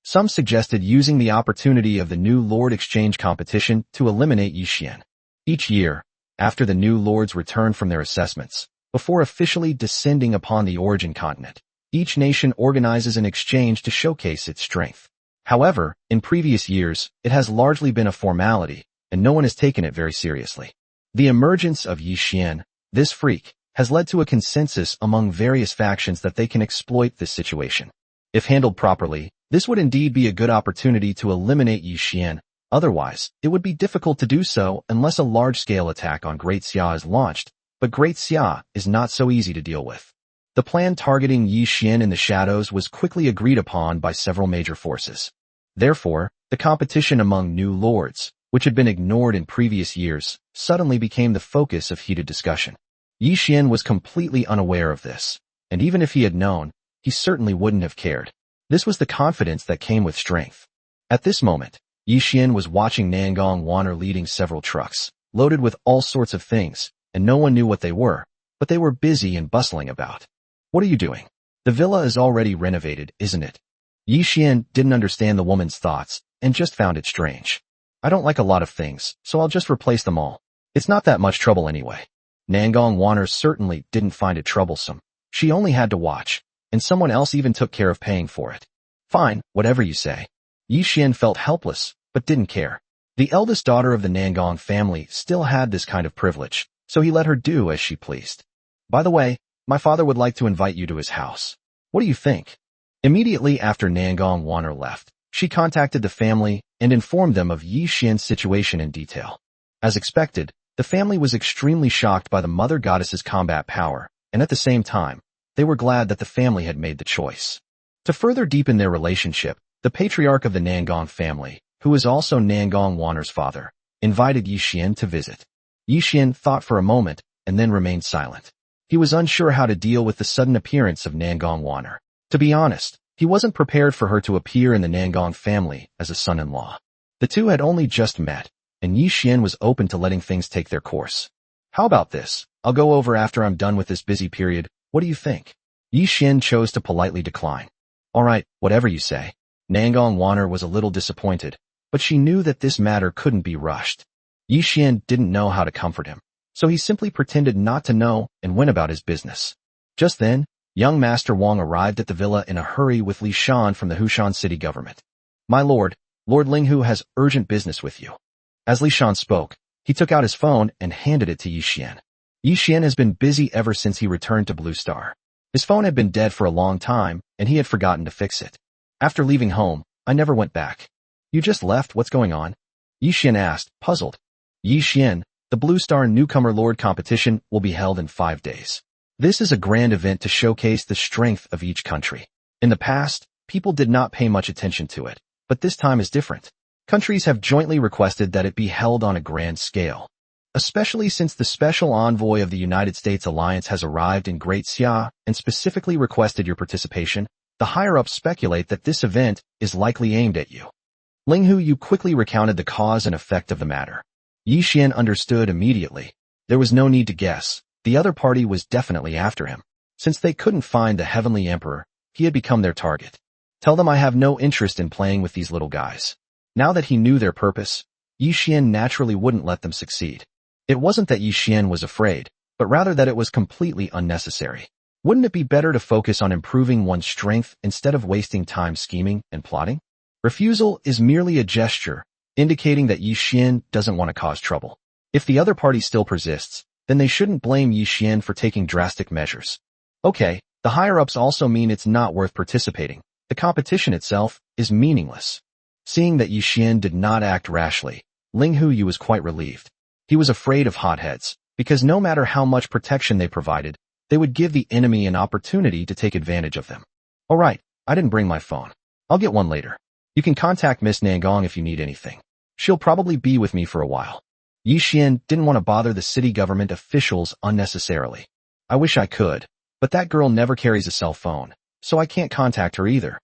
S1: Some suggested using the opportunity of the new lord exchange competition to eliminate Yi Xian. Each year, after the new lords return from their assessments, before officially descending upon the origin continent, each nation organizes an exchange to showcase its strength. However, in previous years, it has largely been a formality, and no one has taken it very seriously. The emergence of Yi Xian, this freak, has led to a consensus among various factions that they can exploit this situation. If handled properly, this would indeed be a good opportunity to eliminate Yi Xian. Otherwise, it would be difficult to do so unless a large-scale attack on Great Xia is launched, but Great Xia is not so easy to deal with. The plan targeting Yi Xian in the shadows was quickly agreed upon by several major forces. Therefore, the competition among new lords, which had been ignored in previous years, suddenly became the focus of heated discussion. Yi Xian was completely unaware of this, and even if he had known, he certainly wouldn't have cared. This was the confidence that came with strength. At this moment, Yi Xian was watching Nangong Waner leading several trucks, loaded with all sorts of things, and no one knew what they were, but they were busy and bustling about. What are you doing? The villa is already renovated, isn't it? Yi Xian didn't understand the woman's thoughts, and just found it strange. I don't like a lot of things, so I'll just replace them all. It's not that much trouble anyway. Nangong Waner certainly didn't find it troublesome. She only had to watch, and someone else even took care of paying for it. Fine, whatever you say. Yi Xian felt helpless, but didn't care. The eldest daughter of the Nangong family still had this kind of privilege, so he let her do as she pleased. By the way, my father would like to invite you to his house. What do you think? Immediately after Nangong Waner left, she contacted the family and informed them of Yi Xian's situation in detail. As expected, the family was extremely shocked by the mother goddess's combat power, and at the same time, they were glad that the family had made the choice. To further deepen their relationship, the patriarch of the Nangong family, who is also Nangong Waner's father, invited Yi Xian to visit. Yi Xian thought for a moment and then remained silent. He was unsure how to deal with the sudden appearance of Nangong Waner. To be honest, he wasn't prepared for her to appear in the Nangong family as a son-in-law. The two had only just met, and Yi Xian was open to letting things take their course. How about this? I'll go over after I'm done with this busy period. What do you think? Yi Xian chose to politely decline. All right, whatever you say. Nangong Waner was a little disappointed, but she knew that this matter couldn't be rushed. Yi Xian didn't know how to comfort him, so he simply pretended not to know and went about his business. Just then, young Master Wang arrived at the villa in a hurry with Li Shan from the Hushan city government. My lord, Lord Linghu has urgent business with you. As Li Shan spoke, he took out his phone and handed it to Yi Xian. Yi Xian has been busy ever since he returned to Blue Star. His phone had been dead for a long time, and he had forgotten to fix it. After leaving home, I never went back. You just left, what's going on? Yi Xian asked, puzzled. Yi Xian, the Blue Star Newcomer Lord competition will be held in 5 days. This is a grand event to showcase the strength of each country. In the past, people did not pay much attention to it, but this time is different. Countries have jointly requested that it be held on a grand scale. Especially since the special envoy of the United States Alliance has arrived in Great Xia and specifically requested your participation, the higher-ups speculate that this event is likely aimed at you. Linghu Yu quickly recounted the cause and effect of the matter. Yi Xian understood immediately. There was no need to guess. The other party was definitely after him. Since they couldn't find the Heavenly Emperor, he had become their target. Tell them I have no interest in playing with these little guys. Now that he knew their purpose, Yi Xian naturally wouldn't let them succeed. It wasn't that Yi Xian was afraid, but rather that it was completely unnecessary. Wouldn't it be better to focus on improving one's strength instead of wasting time scheming and plotting? Refusal is merely a gesture, indicating that Yi Xian doesn't want to cause trouble. If the other party still persists, then they shouldn't blame Yi Xian for taking drastic measures. Okay, the higher-ups also mean it's not worth participating. The competition itself is meaningless. Seeing that Yi Xian did not act rashly, Linghu Yu was quite relieved. He was afraid of hotheads, because no matter how much protection they provided, they would give the enemy an opportunity to take advantage of them. Alright, I didn't bring my phone. I'll get one later. You can contact Miss Nangong if you need anything. She'll probably be with me for a while. Yi Xian didn't want to bother the city government officials unnecessarily. I wish I could, but that girl never carries a cell phone, so I can't contact her either.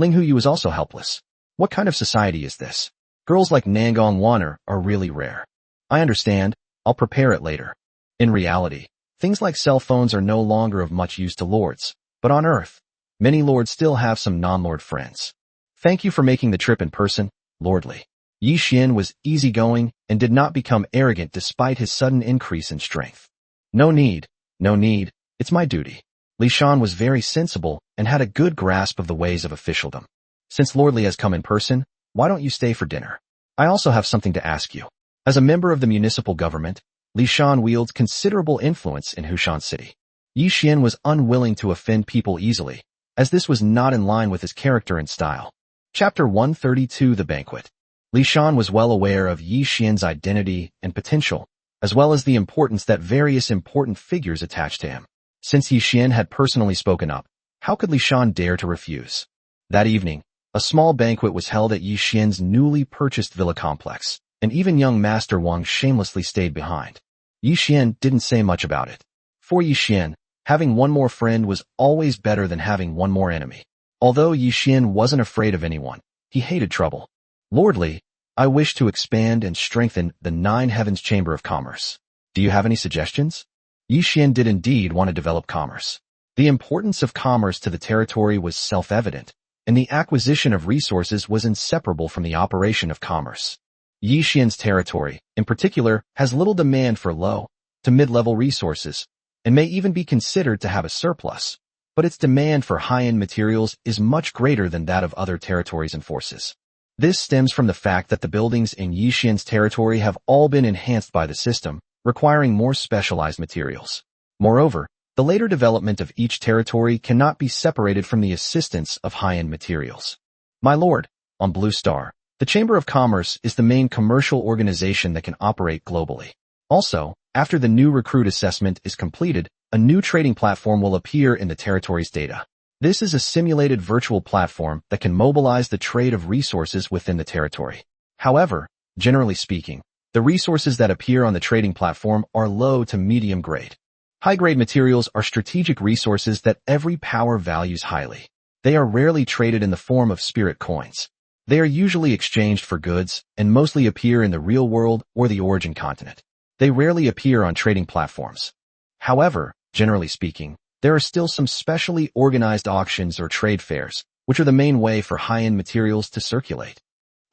S1: Linghu Yu was also helpless. What kind of society is this? Girls like Nangong Waner are really rare. I understand, I'll prepare it later. In reality, things like cell phones are no longer of much use to lords, but on Earth, many lords still have some non-lord friends. Thank you for making the trip in person, Lord Li. Yi Xian was easygoing and did not become arrogant despite his sudden increase in strength. No need, it's my duty. Li Shan was very sensible and had a good grasp of the ways of officialdom. Since Lord Li has come in person, why don't you stay for dinner? I also have something to ask you. As a member of the municipal government, Li Shan wields considerable influence in Hushan City. Yi Xian was unwilling to offend people easily, as this was not in line with his character and style. Chapter 132 The Banquet. Li Shan was well aware of Yi Xian's identity and potential, as well as the importance that various important figures attached to him. Since Yi Xian had personally spoken up, how could Li Shan dare to refuse? That evening, a small banquet was held at Yi Xian's newly purchased villa complex, and even young Master Wang shamelessly stayed behind. Yi Xian didn't say much about it. For Yi Xian, having one more friend was always better than having one more enemy. Although Yi Xian wasn't afraid of anyone, he hated trouble. Lordly, I wish to expand and strengthen the Nine Heavens Chamber of Commerce. Do you have any suggestions? Yi Xian did indeed want to develop commerce. The importance of commerce to the territory was self-evident, and the acquisition of resources was inseparable from the operation of commerce. Yi Xian's territory, in particular, has little demand for low to mid-level resources, and may even be considered to have a surplus, but its demand for high-end materials is much greater than that of other territories and forces. This stems from the fact that the buildings in Yi Xian's territory have all been enhanced by the system, requiring more specialized materials. Moreover, the later development of each territory cannot be separated from the assistance of high-end materials. My lord, on Blue Star, the Chamber of Commerce is the main commercial organization that can operate globally. Also, after the new recruit assessment is completed, a new trading platform will appear in the territory's data. This is a simulated virtual platform that can mobilize the trade of resources within the territory. However, generally speaking, the resources that appear on the trading platform are low to medium grade. High-grade materials are strategic resources that every power values highly. They are rarely traded in the form of spirit coins. They are usually exchanged for goods and mostly appear in the real world or the origin continent. They rarely appear on trading platforms. However, generally speaking, there are still some specially organized auctions or trade fairs, which are the main way for high-end materials to circulate.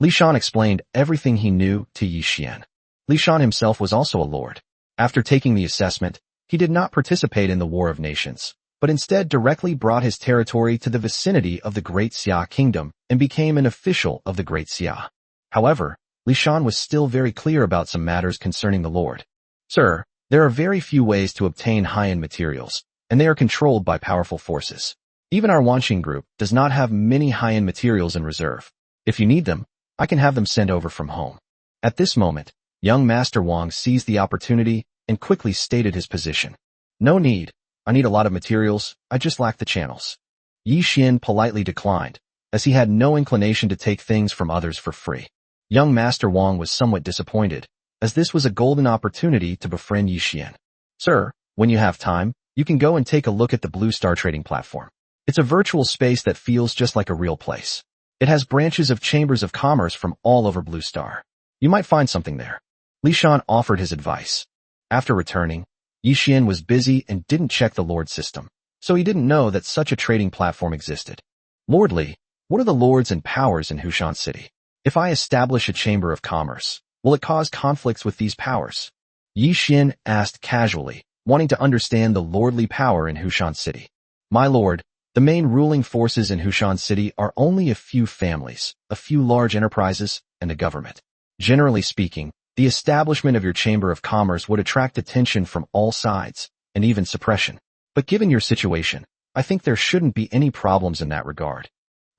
S1: Li Shan explained everything he knew to Yi Xian. Li Shan himself was also a lord. After taking the assessment, he did not participate in the War of Nations, but instead directly brought his territory to the vicinity of the Great Xia Kingdom and became an official of the Great Xia. However, Li Shan was still very clear about some matters concerning the lord. Sir, there are very few ways to obtain high-end materials, and they are controlled by powerful forces. Even our Wanxing group does not have many high-end materials in reserve. If you need them, I can have them sent over from home. At this moment, young Master Wang seized the opportunity and quickly stated his position. No need. I need a lot of materials, I just lack the channels. Yi Xian politely declined, as he had no inclination to take things from others for free. Young Master Wang was somewhat disappointed, as this was a golden opportunity to befriend Yi Xian. Sir, when you have time, you can go and take a look at the Blue Star trading platform. It's a virtual space that feels just like a real place. It has branches of chambers of commerce from all over Blue Star. You might find something there. Li Shan offered his advice. After returning, Yi Xian was busy and didn't check the lord system, so he didn't know that such a trading platform existed. Lordly, what are the lords and powers in Hushan City? If I establish a chamber of commerce, will it cause conflicts with these powers? Yi Xian asked casually, wanting to understand the lordly power in Hushan City. My lord, the main ruling forces in Hushan City are only a few families, a few large enterprises, and the government. Generally speaking, the establishment of your chamber of commerce would attract attention from all sides, and even suppression. But given your situation, I think there shouldn't be any problems in that regard.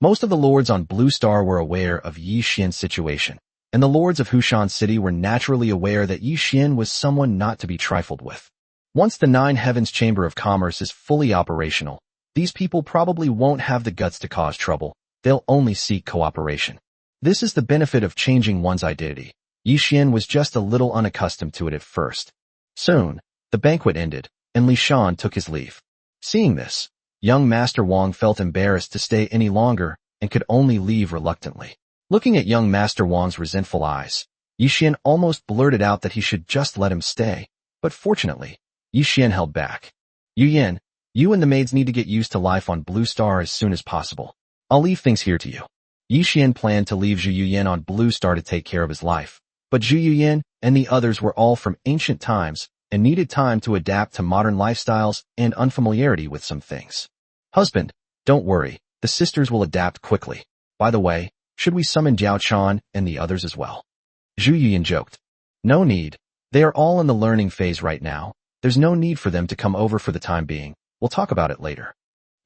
S1: Most of the lords on Blue Star were aware of Yi Xian's situation, and the lords of Hushan City were naturally aware that Yi Xian was someone not to be trifled with. Once the Nine Heavens Chamber of Commerce is fully operational, these people probably won't have the guts to cause trouble. They'll only seek cooperation. This is the benefit of changing one's identity. Yi Xian was just a little unaccustomed to it at first. Soon, the banquet ended, and Li Shan took his leave. Seeing this, young Master Wang felt embarrassed to stay any longer and could only leave reluctantly. Looking at young Master Wang's resentful eyes, Yi Xian almost blurted out that he should just let him stay, but fortunately, Yi Xian held back. Yu Yin, you and the maids need to get used to life on Blue Star as soon as possible. I'll leave things here to you. Yi Xian planned to leave Zhu Yuyin on Blue Star to take care of his life, but Zhu Yuyin and the others were all from ancient times and needed time to adapt to modern lifestyles and unfamiliarity with some things. Husband, don't worry, the sisters will adapt quickly. By the way, should we summon Jiao Chan and the others as well? Zhu Yuyin joked. No need. They are all in the learning phase right now. There's no need for them to come over for the time being. We'll talk about it later.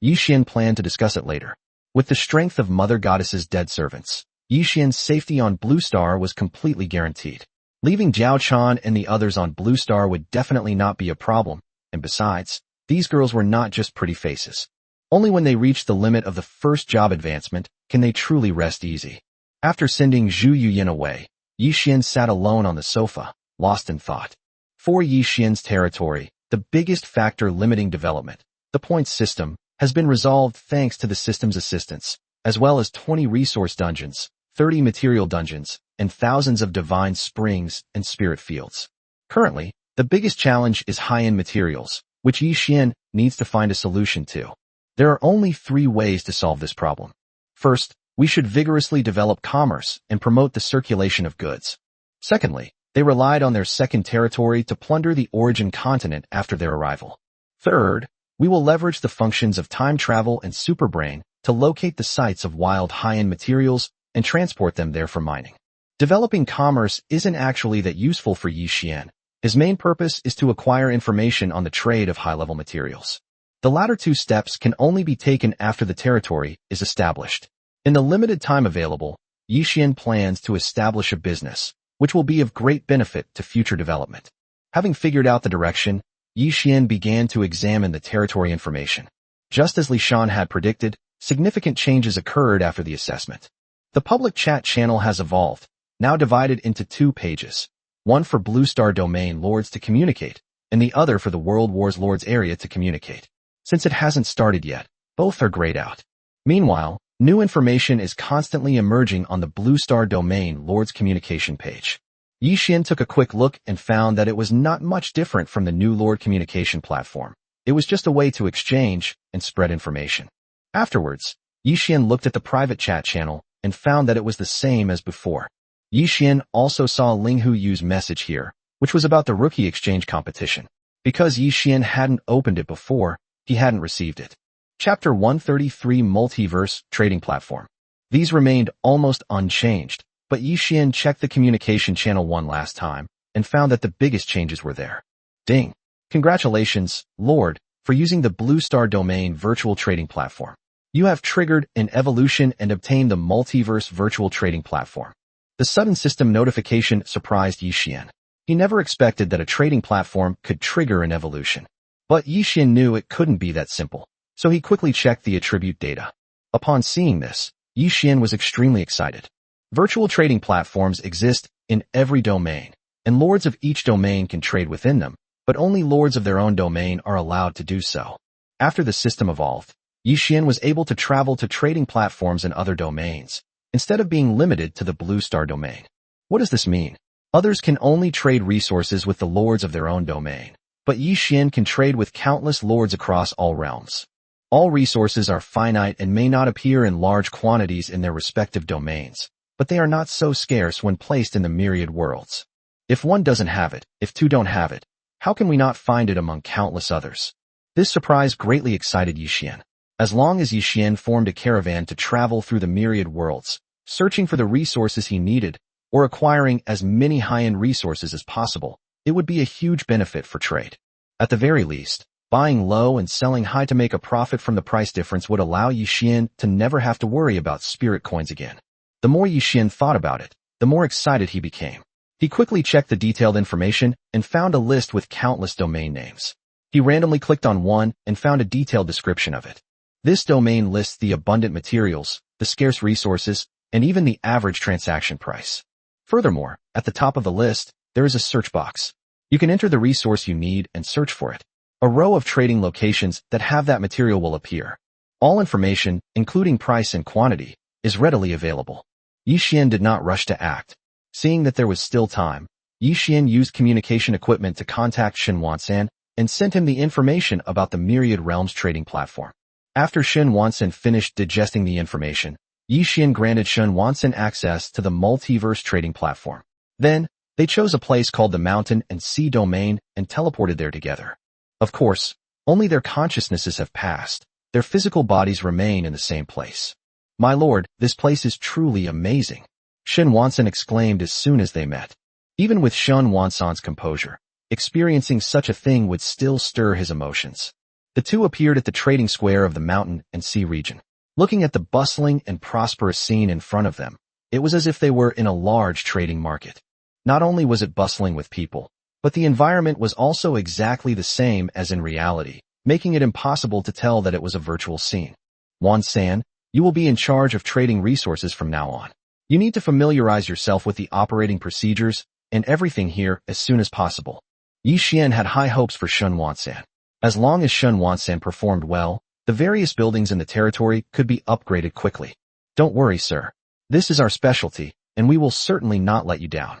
S1: Yi Xian planned to discuss it later. With the strength of Mother Goddess's dead servants, Yi Xian's safety on Blue Star was completely guaranteed. Leaving Jiao Chan and the others on Blue Star would definitely not be a problem, and besides, These girls were not just pretty faces. Only when they reached the limit of the first job advancement can they truly rest easy. After sending Zhu Yuyin away, Yi Xian sat alone on the sofa, lost in thought. For Yi Xian's territory, the biggest factor limiting development, the points system, has been resolved thanks to the system's assistance, as well as 20 resource dungeons, 30 material dungeons, and thousands of divine springs and spirit fields. Currently, the biggest challenge is high-end materials, which Yi Xian needs to find a solution to. There are only 3 ways to solve this problem. First, we should vigorously develop commerce and promote the circulation of goods. Secondly, they relied on their second territory to plunder the origin continent after their arrival. Third, we will leverage the functions of time travel and superbrain to locate the sites of wild high-end materials and transport them there for mining. Developing commerce isn't actually that useful for Yi Xian. His main purpose is to acquire information on the trade of high-level materials. The latter 2 steps can only be taken after the territory is established. In the limited time available, Yi Xian plans to establish a business, which will be of great benefit to future development. Having figured out the direction, Yi Xian began to examine the territory information. Just as Li Shan had predicted, significant changes occurred after the assessment. The public chat channel has evolved, now divided into 2 pages, one for Blue Star Domain Lords to communicate, and the other for the World Wars Lords area to communicate. Since it hasn't started yet, both are grayed out. Meanwhile, new information is constantly emerging on the Blue Star Domain Lords communication page. Yi Xian took a quick look and found that it was not much different from the new Lord communication platform. It was just a way to exchange and spread information. Afterwards, Yi Xian looked at the private chat channel and found that it was the same as before. Yi Xian also saw Ling Hu Yu's message here, which was about the rookie exchange competition. Because Yi Xian hadn't opened it before, he hadn't received it. Chapter 133 Multiverse Trading Platform. These remained almost unchanged, but Yi Xian checked the communication channel one last time and found that the biggest changes were there. Ding! Congratulations, Lord, for using the Blue Star Domain Virtual Trading Platform. You have triggered an evolution and obtained the Multiverse Virtual Trading Platform. The sudden system notification surprised Yi Xian. He never expected that a trading platform could trigger an evolution. But Yi Xian knew it couldn't be that simple, so he quickly checked the attribute data. Upon seeing this, Yi Xian was extremely excited. Virtual trading platforms exist in every domain, and lords of each domain can trade within them, but only lords of their own domain are allowed to do so. After the system evolved, Yi Xian was able to travel to trading platforms in other domains, instead of being limited to the Blue Star domain. What does this mean? Others can only trade resources with the lords of their own domain, but Yi Xian can trade with countless lords across all realms. All resources are finite and may not appear in large quantities in their respective domains, but they are not so scarce when placed in the myriad worlds. If one doesn't have it, if 2 don't have it, how can we not find it among countless others? This surprise greatly excited Yi Xian. As long as Yi Xian formed a caravan to travel through the myriad worlds, searching for the resources he needed, or acquiring as many high-end resources as possible, it would be a huge benefit for trade. At the very least, buying low and selling high to make a profit from the price difference would allow Yi Xian to never have to worry about spirit coins again. The more Yi Xian thought about it, the more excited he became. He quickly checked the detailed information and found a list with countless domain names. He randomly clicked on one and found a detailed description of it. This domain lists the abundant materials, the scarce resources, and even the average transaction price. Furthermore, at the top of the list, there is a search box. You can enter the resource you need and search for it. A row of trading locations that have that material will appear. All information, including price and quantity, is readily available. Yi Xian did not rush to act. Seeing that there was still time, Yi Xian used communication equipment to contact Shen Wansan and sent him the information about the Myriad Realms trading platform. After Shen Wansan finished digesting the information, Yi Xian granted Shen Wansan access to the multiverse trading platform. Then, they chose a place called the Mountain and Sea Domain and teleported there together. Of course, only their consciousnesses have passed. Their physical bodies remain in the same place. My lord, this place is truly amazing, Shen Wansan exclaimed as soon as they met. Even with Shen Wansan's composure, experiencing such a thing would still stir his emotions. The 2 appeared at the trading square of the Mountain and Sea region. Looking at the bustling and prosperous scene in front of them, it was as if they were in a large trading market. Not only was it bustling with people, but the environment was also exactly the same as in reality, making it impossible to tell that it was a virtual scene. Wan-san, you will be in charge of trading resources from now on. You need to familiarize yourself with the operating procedures and everything here as soon as possible. Yi Xian had high hopes for Shun Wan-san. As long as Shun Wan-san performed well, the various buildings in the territory could be upgraded quickly. Don't worry, sir. This is our specialty, and we will certainly not let you down.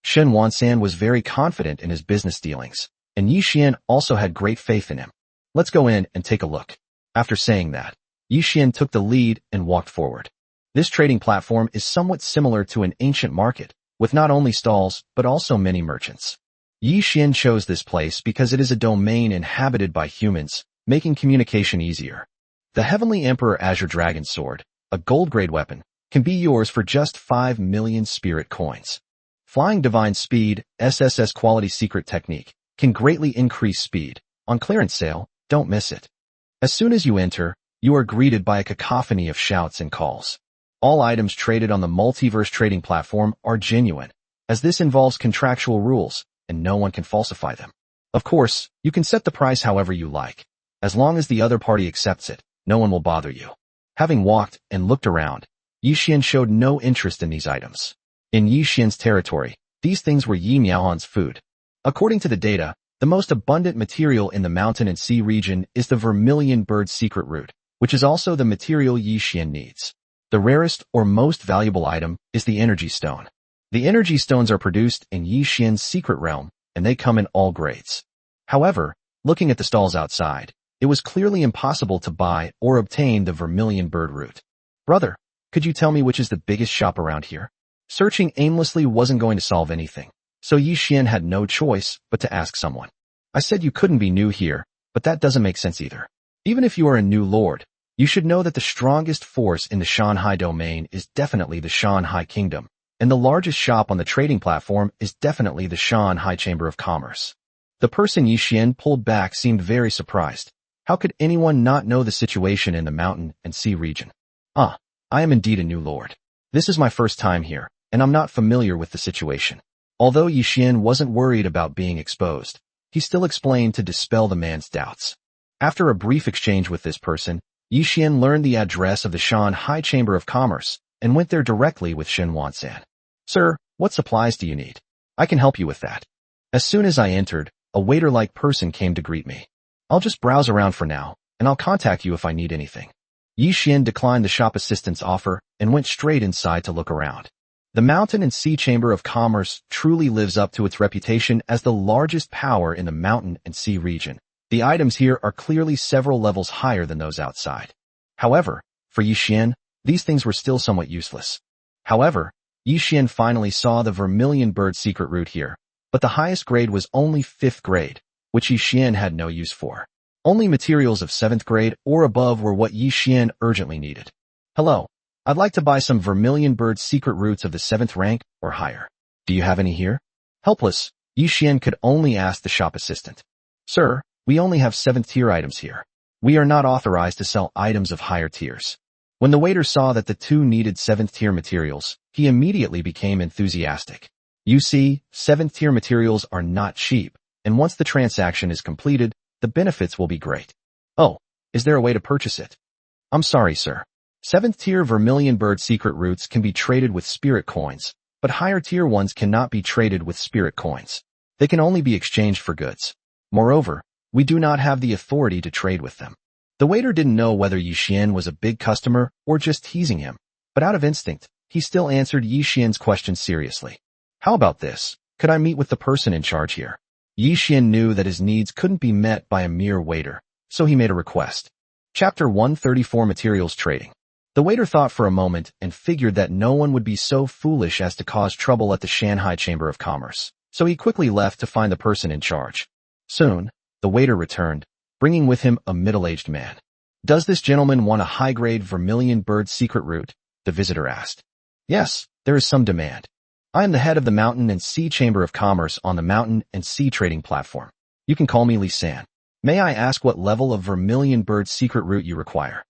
S1: Shun Wan-san was very confident in his business dealings, and Yi Xian also had great faith in him. Let's go in and take a look. After saying that, Yi Xian took the lead and walked forward. This trading platform is somewhat similar to an ancient market, with not only stalls, but also many merchants. Yi Xian chose this place because it is a domain inhabited by humans, making communication easier. The Heavenly Emperor Azure Dragon Sword, a gold-grade weapon, can be yours for just 5 million spirit coins. Flying Divine Speed, SSS Quality Secret Technique, can greatly increase speed. On clearance sale, don't miss it. As soon as you enter, you are greeted by a cacophony of shouts and calls. All items traded on the multiverse trading platform are genuine, as this involves contractual rules, and no one can falsify them. Of course, you can set the price however you like. As long as the other party accepts it, no one will bother you. Having walked and looked around, Yi Xian showed no interest in these items. In Yi Xian's territory, these things were Yi Miaohan's food. According to the data, the most abundant material in the mountain and sea region is the vermilion bird secret root, which is also the material Yi Xian needs. The rarest or most valuable item is the energy stone. The energy stones are produced in Yi Xian's secret realm, and they come in all grades. However, looking at the stalls outside, it was clearly impossible to buy or obtain the vermilion bird root. Brother, could you tell me which is the biggest shop around here? Searching aimlessly wasn't going to solve anything, so Yi Xian had no choice but to ask someone. I said you couldn't be new here, but that doesn't make sense either. Even if you are a new lord, you should know that the strongest force in the Shanghai domain is definitely the Shanghai Kingdom, and the largest shop on the trading platform is definitely the Shanghai Chamber of Commerce. The person Yi Xian pulled back seemed very surprised. How could anyone not know the situation in the mountain and sea region? I am indeed a new lord. This is my first time here, and I'm not familiar with the situation. Although Yi Xian wasn't worried about being exposed, he still explained to dispel the man's doubts. After a brief exchange with this person, Yi Xian learned the address of the Shanghai Chamber of Commerce and went there directly with Shun Wan-san. Sir, what supplies do you need? I can help you with that. As soon as I entered, a waiter-like person came to greet me. I'll just browse around for now, and I'll contact you if I need anything. Yi Xian declined the shop assistant's offer and went straight inside to look around. The Mountain and Sea Chamber of Commerce truly lives up to its reputation as the largest power in the mountain and sea region. The items here are clearly several levels higher than those outside. However, for Yi Xian, these things were still somewhat useless. However, Yi Xian finally saw the vermilion bird secret root here, but the highest grade was only 5th grade, which Yi Xian had no use for. Only materials of 7th grade or above were what Yi Xian urgently needed. Hello, I'd like to buy some vermilion bird secret roots of the 7th rank or higher. Do you have any here? Helpless, Yi Xian could only ask the shop assistant. Sir, we only have 7th tier items here. We are not authorized to sell items of higher tiers. When the waiter saw that the two needed 7th tier materials, he immediately became enthusiastic. You see, 7th tier materials are not cheap, and once the transaction is completed, the benefits will be great. Oh, is there a way to purchase it? I'm sorry, sir. 7th tier vermilion bird secret roots can be traded with spirit coins, but higher tier ones cannot be traded with spirit coins. They can only be exchanged for goods. Moreover, we do not have the authority to trade with them. The waiter didn't know whether Yi Xian was a big customer or just teasing him, but out of instinct, he still answered Yi Xian's question seriously. How about this? Could I meet with the person in charge here? Yi Xian knew that his needs couldn't be met by a mere waiter, so he made a request. Chapter 134 Materials Trading. The waiter thought for a moment and figured that no one would be so foolish as to cause trouble at the Shanghai Chamber of Commerce, so he quickly left to find the person in charge. Soon, the waiter returned, bringing with him a middle-aged man. Does this gentleman want a high-grade vermilion bird secret root? The visitor asked. Yes, there is some demand. I am the head of the Mountain and Sea Chamber of Commerce on the Mountain and Sea Trading Platform. You can call me Li San. May I ask what level of vermilion bird secret root you require?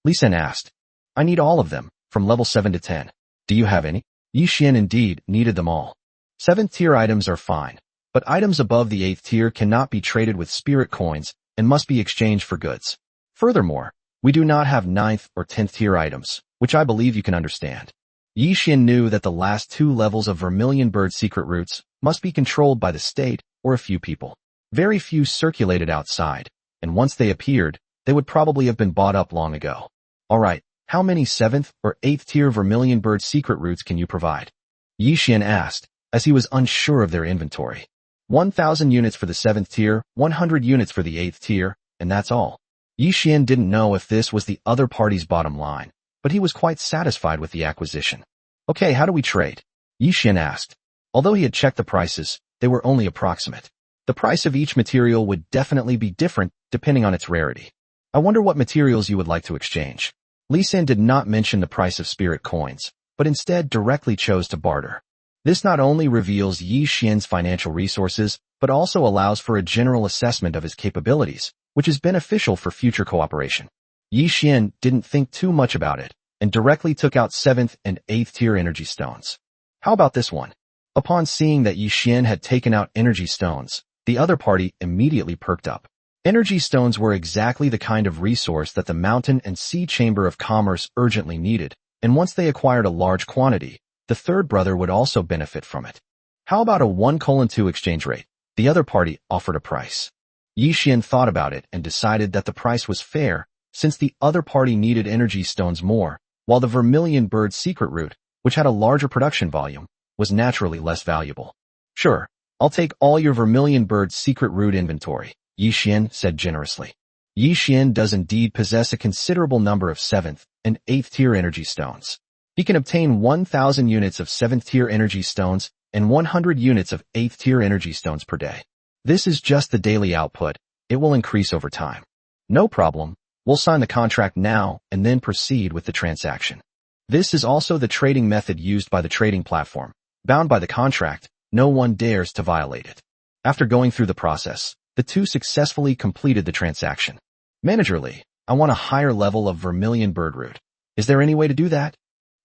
S1: Li San asked. I need all of them, from level 7 to 10. Do you have any? Yi Xian indeed needed them all. 7th tier items are fine, but items above the 8th tier cannot be traded with spirit coins and must be exchanged for goods. Furthermore, we do not have 9th or 10th tier items, which I believe you can understand. Yi Xian knew that the last 2 levels of Vermilion Bird secret routes must be controlled by the state or a few people. Very few circulated outside, and once they appeared, they would probably have been bought up long ago. Alright, how many 7th or 8th tier Vermilion Bird secret routes can you provide? Yi Xian asked, as he was unsure of their inventory. 1,000 units for the 7th tier, 100 units for the 8th tier, and that's all. Yi Xian didn't know if this was the other party's bottom line, but he was quite satisfied with the acquisition. Okay, how do we trade? Yi Xian asked. Although he had checked the prices, they were only approximate. The price of each material would definitely be different depending on its rarity. I wonder what materials you would like to exchange. Li San did not mention the price of spirit coins, but instead directly chose to barter. This not only reveals Yi Xian's financial resources, but also allows for a general assessment of his capabilities, which is beneficial for future cooperation. Yi Xian didn't think too much about it, and directly took out 7th and 8th tier energy stones. How about this one? Upon seeing that Yi Xian had taken out energy stones, the other party immediately perked up. Energy stones were exactly the kind of resource that the Mountain and Sea Chamber of Commerce urgently needed, and once they acquired a large quantity, the third brother would also benefit from it. How about a 1:2 exchange rate? The other party offered a price. Yi Xian thought about it and decided that the price was fair, since the other party needed energy stones more, while the Vermilion Bird secret route, which had a larger production volume, was naturally less valuable. Sure, I'll take all your Vermilion Bird secret route inventory, Yi Xian said generously. Yi Xian does indeed possess a considerable number of 7th and 8th tier energy stones. He can obtain 1,000 units of 7th tier energy stones and 100 units of 8th tier energy stones per day. This is just the daily output. It will increase over time. No problem. We'll sign the contract now and then proceed with the transaction. This is also the trading method used by the trading platform. Bound by the contract, no one dares to violate it. After going through the process, the two successfully completed the transaction. Manager Li, I want a higher level of Vermilion Bird route. Is there any way to do that?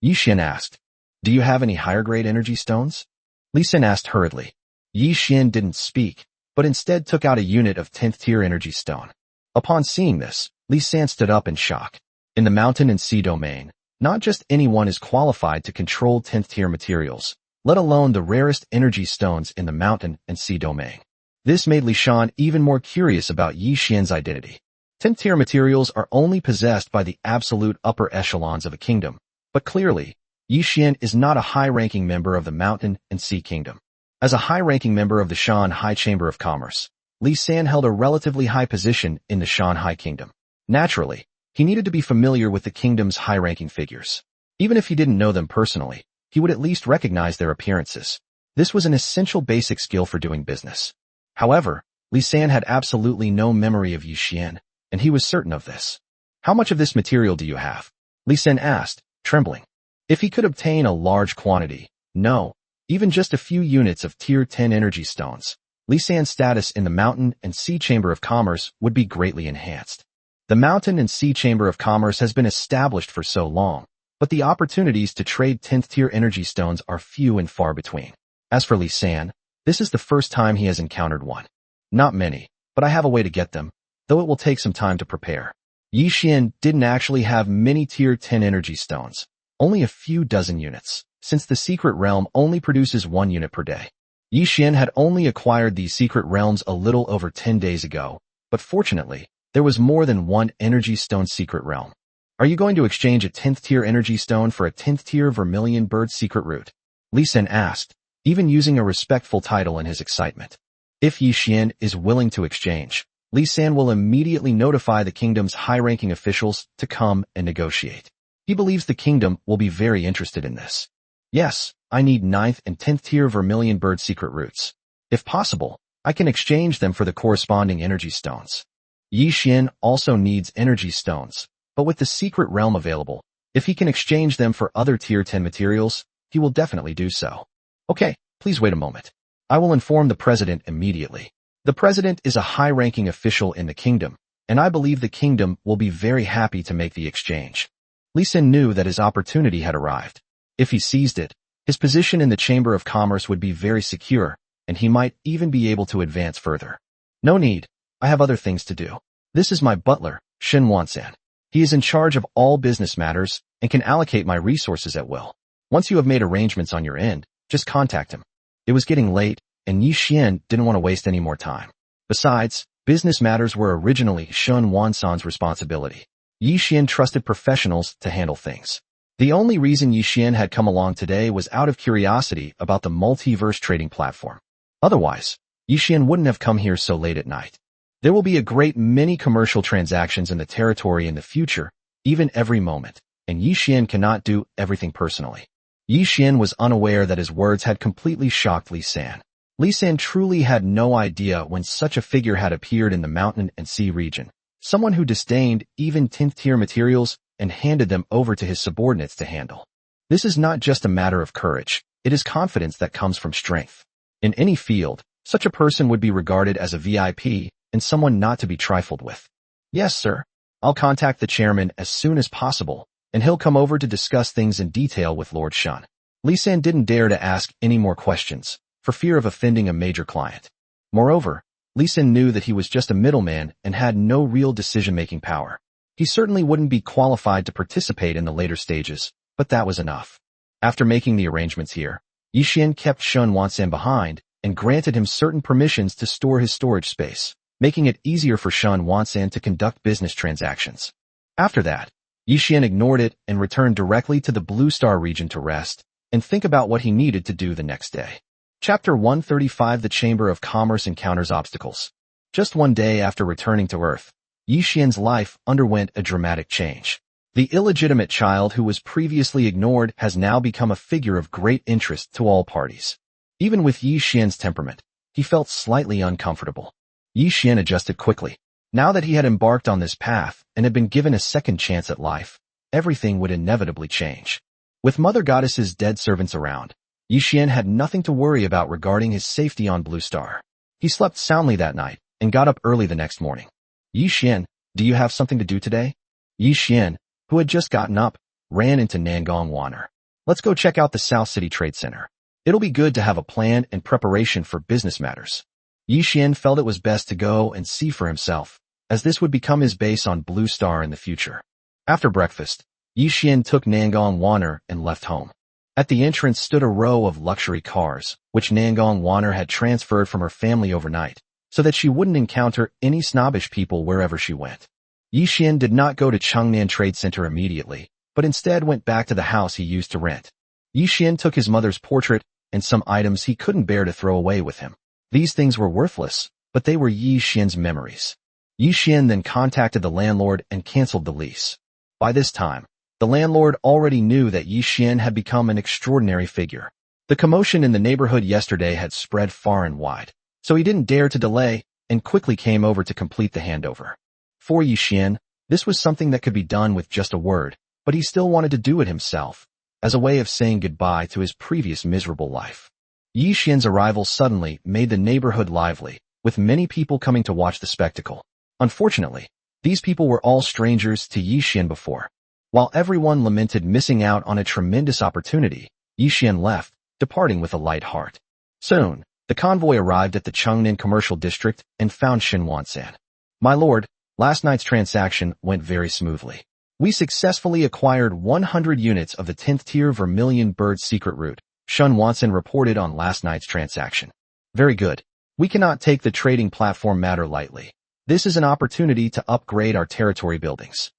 S1: Yi Xian asked. Do you have any higher grade energy stones? Li San asked hurriedly. Yi Xian didn't speak, but instead took out a unit of 10th tier energy stone. Upon seeing this, Li San stood up in shock. In the Mountain and Sea domain, not just anyone is qualified to control 10th tier materials, let alone the rarest energy stones in the Mountain and Sea domain. This made Li Shan even more curious about Yi Xian's identity. 10th tier materials are only possessed by the absolute upper echelons of a kingdom, but clearly, Yi Xian is not a high-ranking member of the Mountain and Sea Kingdom. As a high-ranking member of the Shanghai Chamber of Commerce, Li San held a relatively high position in the Shanghai Kingdom. Naturally, he needed to be familiar with the kingdom's high-ranking figures. Even if he didn't know them personally, he would at least recognize their appearances. This was an essential basic skill for doing business. However, Li San had absolutely no memory of Yi Xian, and he was certain of this. How much of this material do you have? Li San asked, trembling. If he could obtain a large quantity, no, even just a few units of Tier 10 energy stones, Li San's status in the Mountain and Sea Chamber of Commerce would be greatly enhanced. The Mountain and Sea Chamber of Commerce has been established for so long, but the opportunities to trade 10th tier energy stones are few and far between. As for Li San, this is the first time he has encountered one. Not many, but I have a way to get them, though it will take some time to prepare. Yi Xian didn't actually have many Tier 10 energy stones, only a few dozen units, since the secret realm only produces 1 unit per day. Yi Xian had only acquired these secret realms a little over 10 days ago, but fortunately, there was more than one energy stone secret realm. Are you going to exchange a 10th tier energy stone for a 10th tier Vermilion Bird secret route? Li San asked, even using a respectful title in his excitement. If Yi Xian is willing to exchange, Li San will immediately notify the kingdom's high-ranking officials to come and negotiate. He believes the kingdom will be very interested in this. Yes, I need 9th and 10th tier Vermilion Bird secret routes. If possible, I can exchange them for the corresponding energy stones. Yi Xian also needs energy stones, but with the secret realm available, if he can exchange them for other Tier 10 materials, he will definitely do so. Okay, please wait a moment. I will inform the president immediately. The president is a high-ranking official in the kingdom, and I believe the kingdom will be very happy to make the exchange. Li San knew that his opportunity had arrived. If he seized it, his position in the Chamber of Commerce would be very secure, and he might even be able to advance further. No need. I have other things to do. This is my butler, Shin Wansan. He is in charge of all business matters and can allocate my resources at will. Once you have made arrangements on your end, just contact him. It was getting late, and Yi Xian didn't want to waste any more time. Besides, business matters were originally Shun Wansan's responsibility. Yi Xian trusted professionals to handle things. The only reason Yi Xian had come along today was out of curiosity about the multiverse trading platform. Otherwise, Yi Xian wouldn't have come here so late at night. There will be a great many commercial transactions in the territory in the future, even every moment, and Yi Xian cannot do everything personally. Yi Xian was unaware that his words had completely shocked Li San. Li San truly had no idea when such a figure had appeared in the mountain and sea region, someone who disdained even 10th tier materials and handed them over to his subordinates to handle. This is not just a matter of courage, it is confidence that comes from strength. In any field, such a person would be regarded as a VIP and someone not to be trifled with. Yes, sir. I'll contact the chairman as soon as possible, and he'll come over to discuss things in detail with Lord Shun. Li San didn't dare to ask any more questions, for fear of offending a major client. Moreover, Li San knew that he was just a middleman and had no real decision-making power. He certainly wouldn't be qualified to participate in the later stages, but that was enough. After making the arrangements here, Yi Xian kept Shun Wansan behind and granted him certain permissions to store his storage space, making it easier for Shun Wansan to conduct business transactions. After that, Yi Xian ignored it and returned directly to the Blue Star region to rest and think about what he needed to do the next day. Chapter 135 The Chamber of Commerce Encounters Obstacles. Just one day after returning to Earth, Yi Xian's life underwent a dramatic change. The illegitimate child who was previously ignored has now become a figure of great interest to all parties. Even with Yi Xian's temperament, he felt slightly uncomfortable. Yi Xian adjusted quickly. Now that he had embarked on this path and had been given a second chance at life, everything would inevitably change. With Mother Goddess's dead servants around, Yi Xian had nothing to worry about regarding his safety on Blue Star. He slept soundly that night and got up early the next morning. Yi Xian, do you have something to do today? Yi Xian, who had just gotten up, ran into Nangong Waner. Let's go check out the South City Trade Center. It'll be good to have a plan and preparation for business matters. Yi Xian felt it was best to go and see for himself, as this would become his base on Blue Star in the future. After breakfast, Yi Xian took Nangong Waner and left home. At the entrance stood a row of luxury cars, which Nangong Waner had transferred from her family overnight, so that she wouldn't encounter any snobbish people wherever she went. Yi Xian did not go to Changnan Trade Center immediately, but instead went back to the house he used to rent. Yi Xian took his mother's portrait and some items he couldn't bear to throw away with him. These things were worthless, but they were Yi Xian's memories. Yi Xian then contacted the landlord and canceled the lease. By this time, the landlord already knew that Yi Xian had become an extraordinary figure. The commotion in the neighborhood yesterday had spread far and wide, so he didn't dare to delay and quickly came over to complete the handover. For Yi Xian, this was something that could be done with just a word, but he still wanted to do it himself, as a way of saying goodbye to his previous miserable life. Yi Xian's arrival suddenly made the neighborhood lively, with many people coming to watch the spectacle. Unfortunately, these people were all strangers to Yi Xian before. While everyone lamented missing out on a tremendous opportunity, Yi Xian left, departing with a light heart. Soon, the convoy arrived at the Chengnan commercial district and found Shin Wansan. My lord, last night's transaction went very smoothly. We successfully acquired 100 units of the 10th tier Vermilion Bird secret route, Shun Wansan reported on last night's transaction. Very good. We cannot take the trading platform matter lightly. This is an opportunity to upgrade our territory buildings.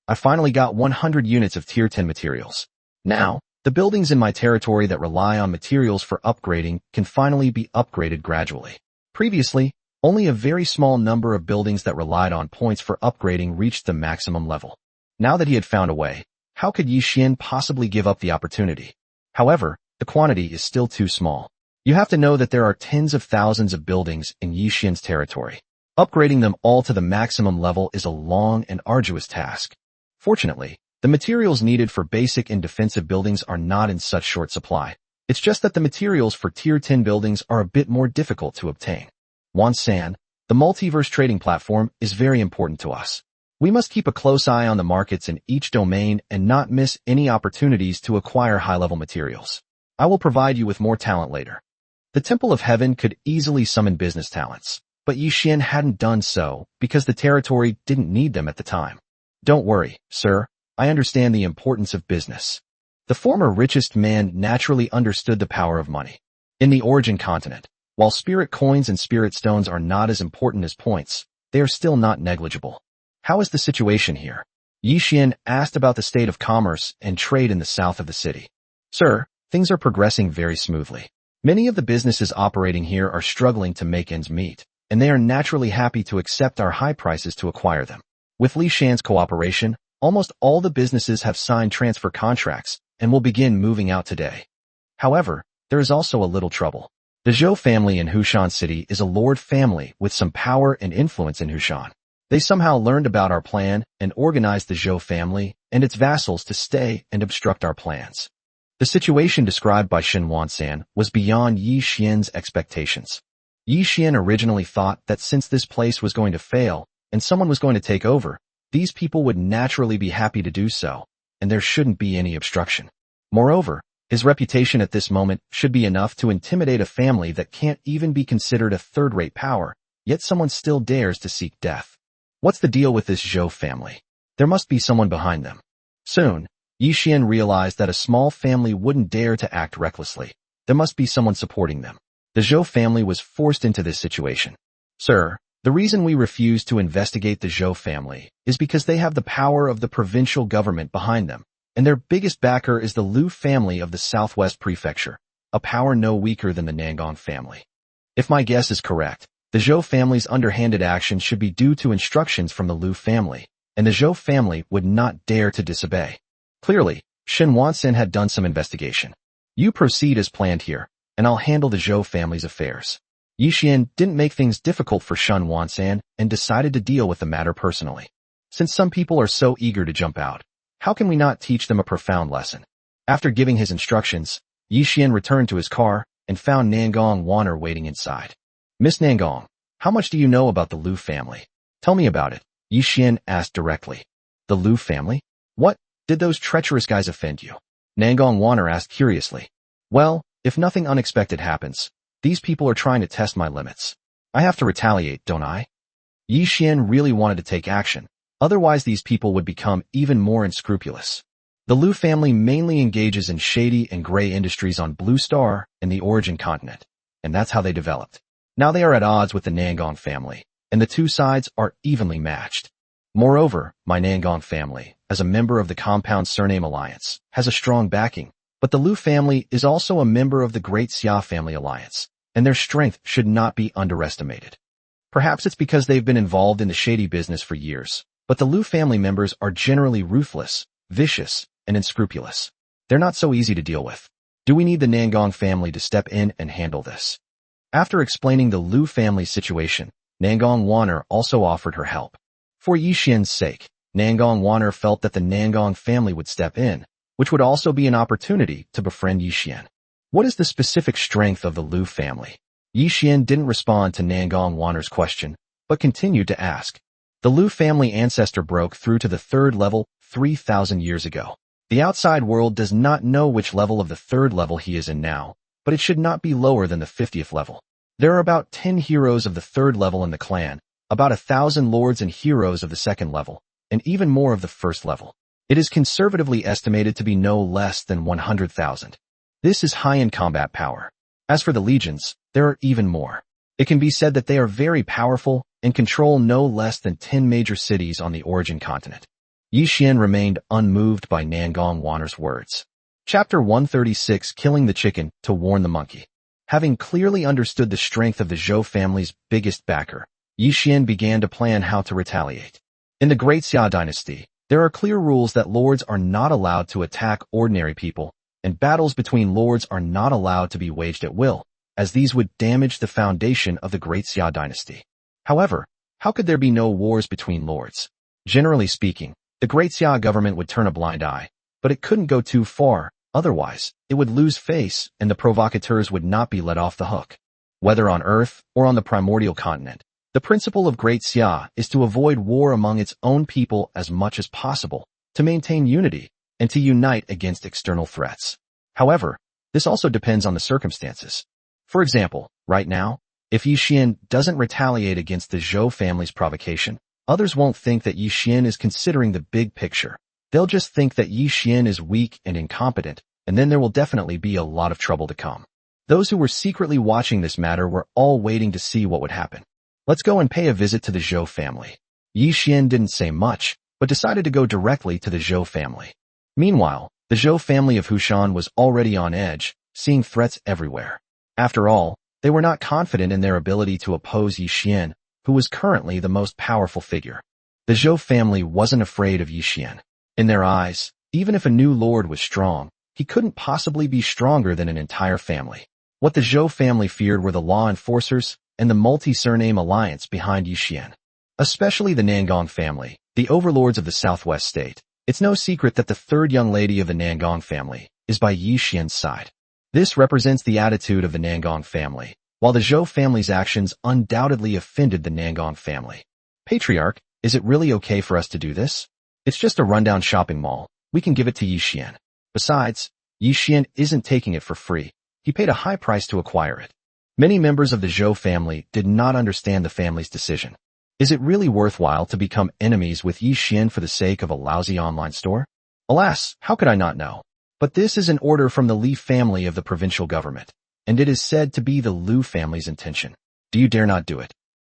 S1: I finally got 100 units of tier 10 materials. Now, the buildings in my territory that rely on materials for upgrading can finally be upgraded gradually. Previously, only a very small number of buildings that relied on points for upgrading reached the maximum level. Now that he had found a way, how could Yi Xian possibly give up the opportunity? However, the quantity is still too small. You have to know that there are tens of thousands of buildings in Yi Xian's territory. Upgrading them all to the maximum level is a long and arduous task. Fortunately, the materials needed for basic and defensive buildings are not in such short supply. It's just that the materials for tier 10 buildings are a bit more difficult to obtain. Wansan, the multiverse trading platform, is very important to us. We must keep a close eye on the markets in each domain and not miss any opportunities to acquire high-level materials. I will provide you with more talent later. The Temple of Heaven could easily summon business talents. but Yi Xian hadn't done so because the territory didn't need them at the time. Don't worry, sir, I understand the importance of business. The former richest man naturally understood the power of money. In the origin continent, while spirit coins and spirit stones are not as important as points, they are still not negligible. How is the situation here? Yi Xian asked about the state of commerce and trade in the south of the city. Sir, things are progressing very smoothly. Many of the businesses operating here are struggling to make ends meet, and they are naturally happy to accept our high prices to acquire them. With Li Shan's cooperation, almost all the businesses have signed transfer contracts and will begin moving out today. However, there is also a little trouble. The Zhou family in Hushan City is a lord family with some power and influence in Hushan. They somehow learned about our plan and organized the Zhou family and its vassals to stay and obstruct our plans. The situation described by Shen Wansan was beyond Yi Xian's expectations. Yi Xian originally thought that since this place was going to fail and someone was going to take over, these people would naturally be happy to do so, and there shouldn't be any obstruction. Moreover, his reputation at this moment should be enough to intimidate a family that can't even be considered a third-rate power, yet someone still dares to seek death. What's the deal with this Zhou family? There must be someone behind them. Soon, Yi Xian realized that a small family wouldn't dare to act recklessly. There must be someone supporting them. The Zhou family was forced into this situation. Sir, the reason we refuse to investigate the Zhou family is because they have the power of the provincial government behind them, and their biggest backer is the Liu family of the Southwest Prefecture, a power no weaker than the Nangong family. If my guess is correct, the Zhou family's underhanded action should be due to instructions from the Liu family, and the Zhou family would not dare to disobey. Clearly, Shen Wansan had done some investigation. You proceed as planned here, and I'll handle the Zhou family's affairs. Yi Xian didn't make things difficult for Shen Wansan and decided to deal with the matter personally. Since some people are so eager to jump out, how can we not teach them a profound lesson? After giving his instructions, Yi Xian returned to his car and found Nangong Wanner waiting inside. Miss Nangong, how much do you know about the Liu family? Tell me about it, Yi Xian asked directly. The Liu family? What? Did those treacherous guys offend you? Nangong Wanner asked curiously. Well, if nothing unexpected happens, these people are trying to test my limits. I have to retaliate, don't I? Yi Xian really wanted to take action. Otherwise these people would become even more unscrupulous. The Liu family mainly engages in shady and gray industries on Blue Star and the origin continent, and that's how they developed. Now they are at odds with the Nangong family, and the two sides are evenly matched. Moreover, my Nangong family, as a member of the Compound Surname Alliance, has a strong backing, but the Liu family is also a member of the Great Xia Family Alliance, and their strength should not be underestimated. Perhaps it's because they've been involved in the shady business for years, but the Liu family members are generally ruthless, vicious, and unscrupulous. They're not so easy to deal with. Do we need the Nangong family to step in and handle this? After explaining the Liu family's situation, Nangong Wanner also offered her help. For Yi Xian's sake, Nangong Wanner felt that the Nangong family would step in, which would also be an opportunity to befriend Yi Xian. What is the specific strength of the Liu family? Yi Xian didn't respond to Nangong Wanner's question, but continued to ask. The Liu family ancestor broke through to the third level 3,000 years ago. The outside world does not know which level of the third level he is in now, but it should not be lower than the 50th level. There are about 10 heroes of the third level in the clan, about 1,000 lords and heroes of the second level, and even more of the first level. It is conservatively estimated to be no less than 100,000. This is high in combat power. As for the legions, there are even more. It can be said that they are very powerful and control no less than 10 major cities on the origin continent. Yi Xian remained unmoved by Nangong Wanner's words. Chapter 136, Killing the Chicken to Warn the Monkey. Having clearly understood the strength of the Zhou family's biggest backer, Yi Xian began to plan how to retaliate. In the Great Xia dynasty, there are clear rules that lords are not allowed to attack ordinary people, and battles between lords are not allowed to be waged at will, as these would damage the foundation of the Great Xia dynasty. However, how could there be no wars between lords? Generally speaking, the Great Xia government would turn a blind eye, but it couldn't go too far, otherwise, it would lose face and the provocateurs would not be let off the hook. Whether on Earth or on the primordial continent, the principle of Great Xia is to avoid war among its own people as much as possible, to maintain unity, and to unite against external threats. However, this also depends on the circumstances. For example, right now, If Yi Xian doesn't retaliate against the Zhou family's provocation, others won't think that Yi Xian is considering the big picture. They'll just think that Yi Xian is weak and incompetent, and then there will definitely be a lot of trouble to come. Those who were secretly watching this matter were all waiting to see what would happen. Let's go and pay a visit to the Zhou family. Yi Xian didn't say much, but decided to go directly to the Zhou family. Meanwhile, the Zhou family of Hushan was already on edge, seeing threats everywhere. After all, they were not confident in their ability to oppose Yi Xian, who was currently the most powerful figure. The Zhou family wasn't afraid of Yi Xian. In their eyes, even if a new lord was strong, he couldn't possibly be stronger than an entire family. What the Zhou family feared were the law enforcers and the multi-surname alliance behind Yi Xian. Especially the Nangong family, the overlords of the southwest state. It's no secret that the third young lady of the Nangong family is by Yi Xian's side. This represents the attitude of the Nangong family, while the Zhou family's actions undoubtedly offended the Nangong family. Patriarch, is it really okay for us to do this? It's just a rundown shopping mall. We can give it to Yi Xian. Besides, Yi Xian isn't taking it for free. He paid a high price to acquire it. Many members of the Zhou family did not understand the family's decision. Is it really worthwhile to become enemies with Yi Xian for the sake of a lousy online store? Alas, how could I not know? But this is an order from the Li family of the provincial government, and it is said to be the Lu family's intention. Do you dare not do it?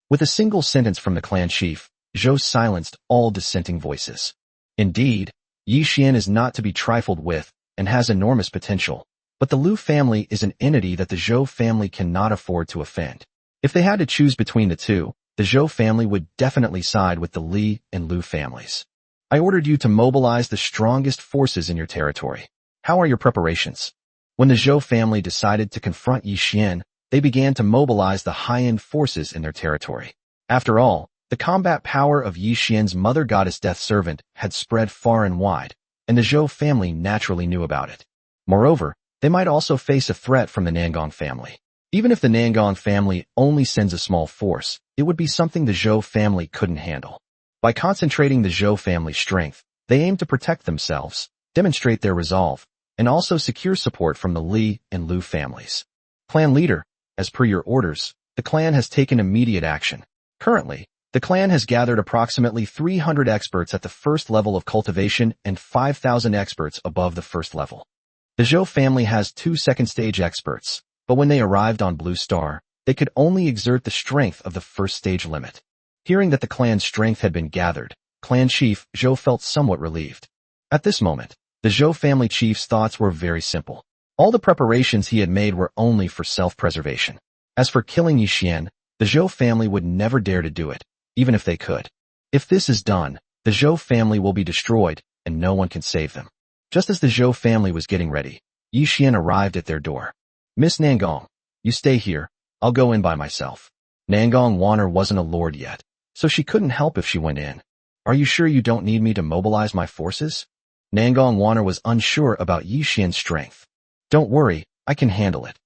S1: With a single sentence from the clan chief, Zhou silenced all dissenting voices. Indeed, Yi Xian is not to be trifled with and has enormous potential, but the Lu family is an entity that the Zhou family cannot afford to offend. If they had to choose between the two, the Zhou family would definitely side with the Li and Lu families. I ordered you to mobilize the strongest forces in your territory. How are your preparations? When the Zhou family decided to confront Yi Xian, they began to mobilize the high-end forces in their territory. After all, the combat power of Yi Xian's mother goddess death servant had spread far and wide, and the Zhou family naturally knew about it. Moreover, they might also face a threat from the Nangong family. Even if the Nangong family only sends a small force, it would be something the Zhou family couldn't handle. By concentrating the Zhou family's strength, they aim to protect themselves, demonstrate their resolve, and also secure support from the Li and Lu families. Clan leader, as per your orders, the clan has taken immediate action. Currently, the clan has gathered approximately 300 experts at the first level of cultivation and 5,000 experts above the first level. The Zhou family has 2 second-stage experts, but when they arrived on Blue Star, they could only exert the strength of the first-stage limit. Hearing that the clan's strength had been gathered, clan chief Zhou felt somewhat relieved. At this moment, the Zhou family chief's thoughts were very simple. All the preparations he had made were only for self-preservation. As for killing Yi Xian, the Zhou family would never dare to do it, even if they could. If this is done, the Zhou family will be destroyed, and no one can save them. Just as the Zhou family was getting ready, Yi Xian arrived at their door. Miss Nangong, you stay here, I'll go in by myself. Nangong Wanner wasn't a lord yet, so she couldn't help if she went in. Are you sure you don't need me to mobilize my forces? Nangong Wanner was unsure about Yi Xian's strength. Don't worry, I can handle it.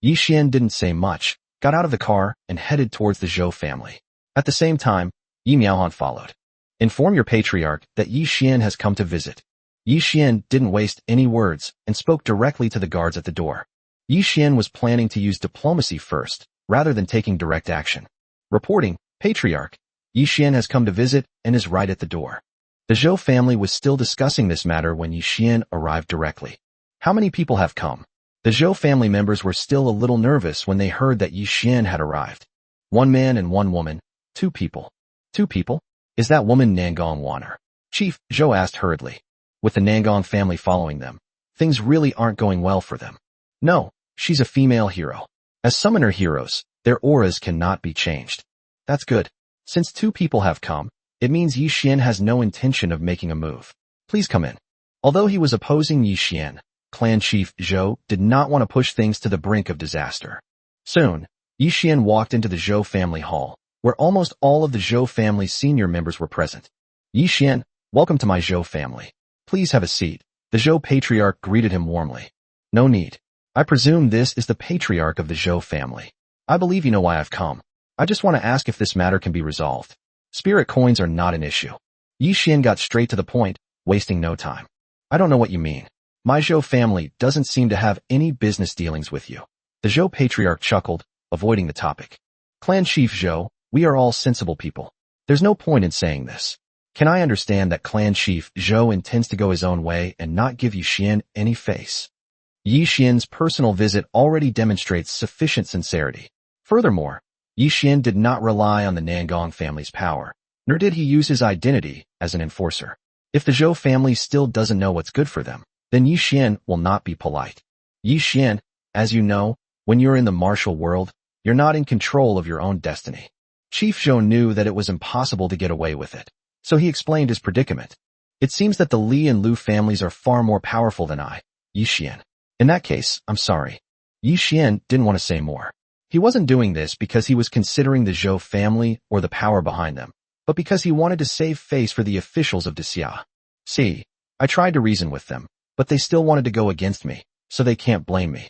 S1: Yi Xian didn't say much, got out of the car, and headed towards the Zhou family. At the same time, Yi Miaohan followed. Inform your patriarch that Yi Xian has come to visit. Yi Xian didn't waste any words and spoke directly to the guards at the door. Yi Xian was planning to use diplomacy first, rather than taking direct action. Reporting, Patriarch, Yi Xian has come to visit and is right at the door. The Zhou family was still discussing this matter when Yi Xian arrived directly. How many people have come? The Zhou family members were still a little nervous when they heard that Yi Xian had arrived. 1 man and 1 woman, 2 people. 2 people? Is that woman Nangong Wanner? Chief Zhou asked hurriedly. With the Nangong family following them, things really aren't going well for them. No, she's a female hero. As summoner heroes, their auras cannot be changed. That's good. Since 2 people have come, it means Yi Xian has no intention of making a move. Please come in. Although he was opposing Yi Xian, Clan Chief Zhou did not want to push things to the brink of disaster. Soon, Yi Xian walked into the Zhou family hall, where almost all of the Zhou family's senior members were present. Yi Xian, welcome to my Zhou family. Please have a seat. The Zhou patriarch greeted him warmly. No need. I presume this is the patriarch of the Zhou family. I believe you know why I've come. I just want to ask if this matter can be resolved. Spirit coins are not an issue. Yi Xian got straight to the point, wasting no time. I don't know what you mean. My Zhou family doesn't seem to have any business dealings with you. The Zhou patriarch chuckled, avoiding the topic. Clan Chief Zhou, we are all sensible people. There's no point in saying this. Can I understand that Clan Chief Zhou intends to go his own way and not give Yi Xian any face? Yi Xian's personal visit already demonstrates sufficient sincerity. Furthermore, Yi Xian did not rely on the Nangong family's power, nor did he use his identity as an enforcer. If the Zhou family still doesn't know what's good for them, then Yi Xian will not be polite. Yi Xian, as you know, when you're in the martial world, you're not in control of your own destiny. Chief Zhou knew that it was impossible to get away with it, so he explained his predicament. It seems that the Li and Lu families are far more powerful than I, Yi Xian. In that case, I'm sorry. Yi Xian didn't want to say more. He wasn't doing this because he was considering the Zhou family or the power behind them, but because he wanted to save face for the officials of Xia. See, I tried to reason with them, but they still wanted to go against me, so they can't blame me.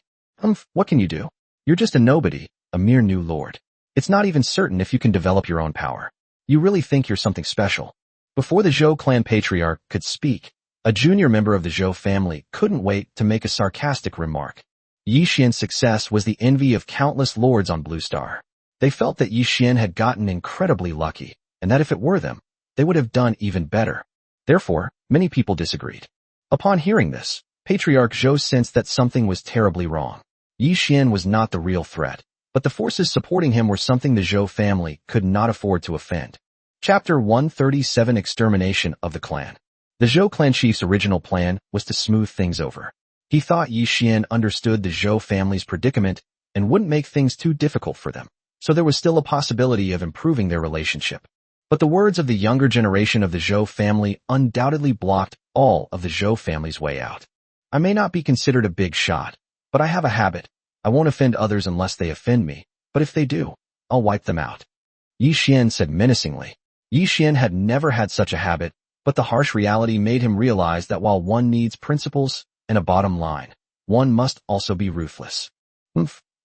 S1: What can you do? You're just a nobody, a mere new lord. It's not even certain if you can develop your own power. You really think you're something special. Before the Zhou clan patriarch could speak, a junior member of the Zhou family couldn't wait to make a sarcastic remark. Yi Xian's success was the envy of countless lords on Blue Star. They felt that Yi Xian had gotten incredibly lucky, and that if it were them, they would have done even better. Therefore, many people disagreed. Upon hearing this, Patriarch Zhou sensed that something was terribly wrong. Yi Xian was not the real threat, but the forces supporting him were something the Zhou family could not afford to offend. Chapter 137 Extermination of the Clan. The Zhou clan chief's original plan was to smooth things over. He thought Yi Xian understood the Zhou family's predicament and wouldn't make things too difficult for them, so there was still a possibility of improving their relationship. But the words of the younger generation of the Zhou family undoubtedly blocked all of the Zhou family's way out. I may not be considered a big shot, but I have a habit. I won't offend others unless they offend me, but if they do, I'll wipe them out. Yi Xian said menacingly. Yi Xian had never had such a habit, but the harsh reality made him realize that while one needs principles and a bottom line, one must also be ruthless.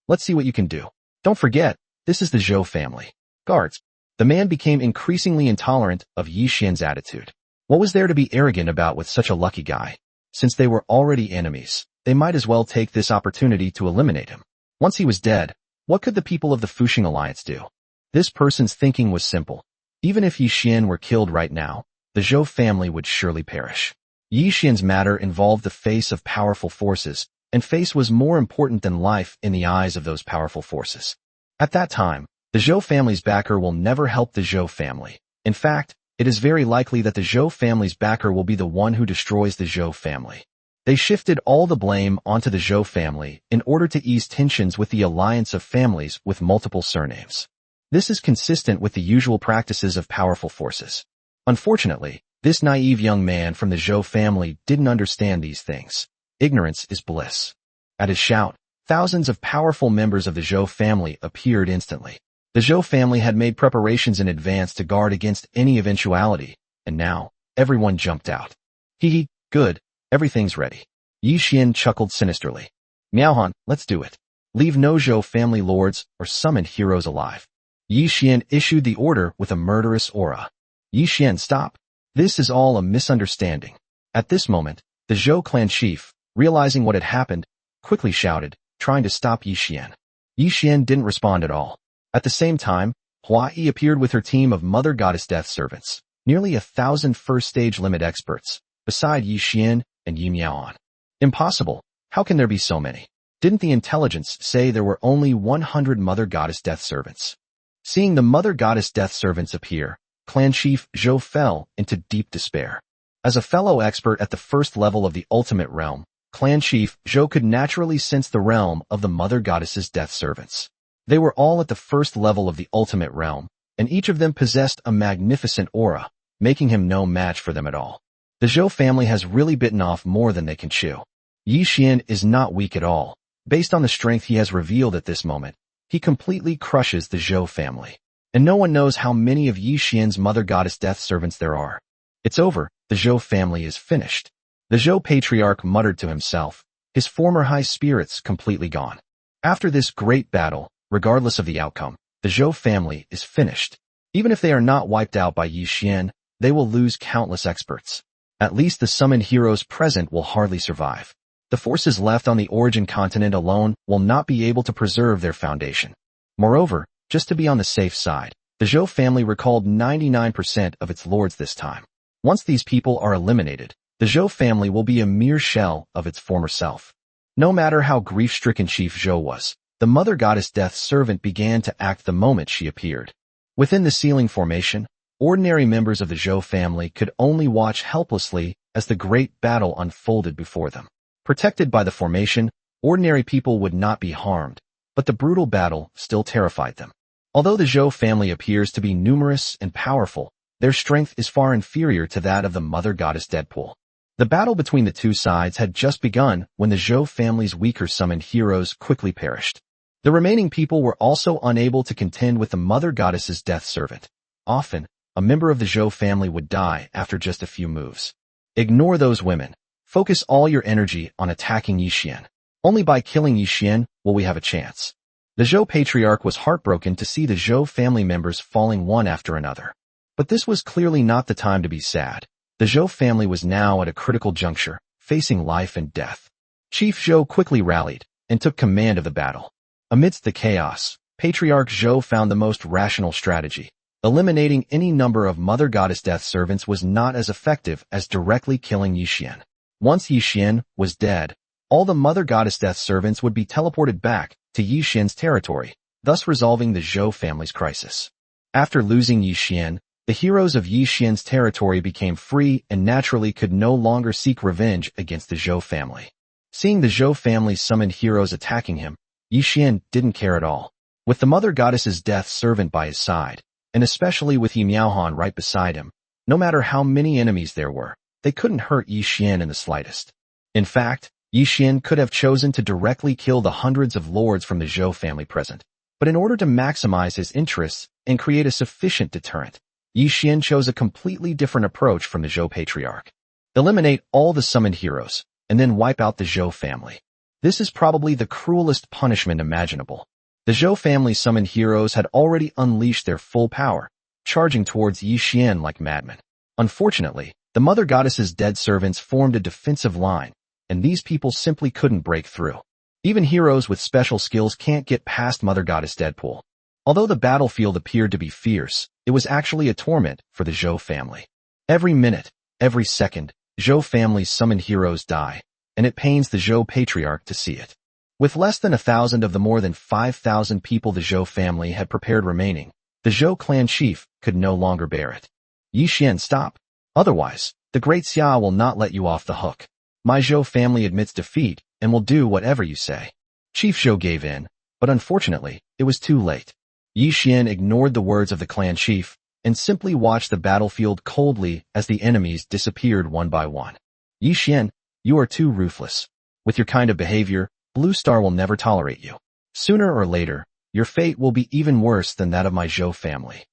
S1: Let's see what you can do. Don't forget, this is the Zhou family. Guards. The man became increasingly intolerant of Yi Xian's attitude. What was there to be arrogant about with such a lucky guy? Since they were already enemies, they might as well take this opportunity to eliminate him. Once he was dead, what could the people of the Fuxing Alliance do? This person's thinking was simple. Even if Yi Xian were killed right now, the Zhou family would surely perish. Yi Xian's matter involved the face of powerful forces, and face was more important than life in the eyes of those powerful forces. At that time, the Zhou family's backer will never help the Zhou family. In fact, it is very likely that the Zhou family's backer will be the one who destroys the Zhou family. They shifted all the blame onto the Zhou family in order to ease tensions with the alliance of families with multiple surnames. This is consistent with the usual practices of powerful forces. Unfortunately, this naive young man from the Zhou family didn't understand these things. Ignorance is bliss. At his shout, thousands of powerful members of the Zhou family appeared instantly. The Zhou family had made preparations in advance to guard against any eventuality, and now, everyone jumped out. Hee, good, everything's ready. Yi Xian chuckled sinisterly. Miaohan, let's do it. Leave no Zhou family lords or summoned heroes alive. Yi Xian issued the order with a murderous aura. Yi Xian, stop. This is all a misunderstanding. At this moment, the Zhou clan chief, realizing what had happened, quickly shouted, trying to stop Yi Xian. Yi Xian didn't respond at all. At the same time, Hua Yi appeared with her team of Mother Goddess Death servants, nearly 1,000 first-stage limit experts, beside Yi Xian and Yi Miaoan. Impossible. How can there be so many? Didn't the intelligence say there were only 100 Mother Goddess Death servants? Seeing the Mother Goddess Death servants appear, Clan Chief Zhou fell into deep despair. As a fellow expert at the first level of the Ultimate Realm, Clan Chief Zhou could naturally sense the realm of the Mother Goddess's Death servants. They were all at the first level of the Ultimate Realm, and each of them possessed a magnificent aura, making him no match for them at all. The Zhou family has really bitten off more than they can chew. Yi Xian is not weak at all. Based on the strength he has revealed at this moment, he completely crushes the Zhou family. And no one knows how many of Yi Xian's Mother Goddess Death servants there are. It's over, the Zhou family is finished. The Zhou patriarch muttered to himself, his former high spirits completely gone. After this great battle, regardless of the outcome, the Zhou family is finished. Even if they are not wiped out by Yi Xian, they will lose countless experts. At least the summoned heroes present will hardly survive. The forces left on the origin continent alone will not be able to preserve their foundation. Moreover, just to be on the safe side. The Zhou family recalled 99% of its lords this time. Once these people are eliminated, the Zhou family will be a mere shell of its former self. No matter how grief-stricken Chief Zhou was, the Mother Goddess Death's servant began to act the moment she appeared. Within the ceiling formation, ordinary members of the Zhou family could only watch helplessly as the great battle unfolded before them. Protected by the formation, ordinary people would not be harmed, but the brutal battle still terrified them. Although the Zhou family appears to be numerous and powerful, their strength is far inferior to that of the Mother Goddess Deadpool. The battle between the two sides had just begun when the Zhou family's weaker summoned heroes quickly perished. The remaining people were also unable to contend with the Mother Goddess's death servant. Often, a member of the Zhou family would die after just a few moves. Ignore those women. Focus all your energy on attacking Yixian. Only by killing Yixian will we have a chance. The Zhou patriarch was heartbroken to see the Zhou family members falling one after another. But this was clearly not the time to be sad. The Zhou family was now at a critical juncture, facing life and death. Chief Zhou quickly rallied and took command of the battle. Amidst the chaos, Patriarch Zhou found the most rational strategy. Eliminating any number of Mother Goddess Death servants was not as effective as directly killing Yixian. Once Yixian was dead, all the Mother Goddess Death servants would be teleported back to Yixian's territory, thus resolving the Zhou family's crisis. After losing Yixian, the heroes of Yixian's territory became free and naturally could no longer seek revenge against the Zhou family. Seeing the Zhou family's summoned heroes attacking him, Yixian didn't care at all. With the Mother Goddess's death servant by his side, and especially with Yi Miaohan right beside him, no matter how many enemies there were, they couldn't hurt Yixian in the slightest. In fact, Yixian could have chosen to directly kill the hundreds of lords from the Zhou family present. But in order to maximize his interests and create a sufficient deterrent, Yixian chose a completely different approach from the Zhou patriarch. Eliminate all the summoned heroes, and then wipe out the Zhou family. This is probably the cruelest punishment imaginable. The Zhou family's summoned heroes had already unleashed their full power, charging towards Yixian like madmen. Unfortunately, the Mother Goddess's dead servants formed a defensive line, and these people simply couldn't break through. Even heroes with special skills can't get past Mother Goddess Deadpool. Although the battlefield appeared to be fierce, it was actually a torment for the Zhou family. Every minute, every second, Zhou family's summoned heroes die, and it pains the Zhou patriarch to see it. With less than 1,000 of the more than 5,000 people the Zhou family had prepared remaining, the Zhou clan chief could no longer bear it. Yixian, stop. Otherwise, the Great Xia will not let you off the hook. My Zhou family admits defeat and will do whatever you say. Chief Zhou gave in, but unfortunately, it was too late. Yixian ignored the words of the clan chief and simply watched the battlefield coldly as the enemies disappeared one by one. Yixian, you are too ruthless. With your kind of behavior, Blue Star will never tolerate you. Sooner or later, your fate will be even worse than that of my Zhou family.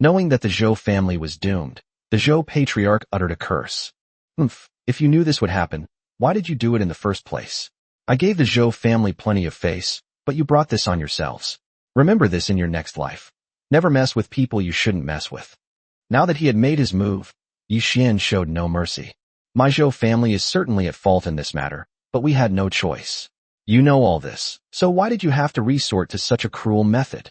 S1: Knowing that the Zhou family was doomed, the Zhou patriarch uttered a curse. If you knew this would happen, why did you do it in the first place? I gave the Zhou family plenty of face, but you brought this on yourselves. Remember this in your next life. Never mess with people you shouldn't mess with. Now that he had made his move, Yixian showed no mercy. My Zhou family is certainly at fault in this matter, but we had no choice. You know all this, so why did you have to resort to such a cruel method?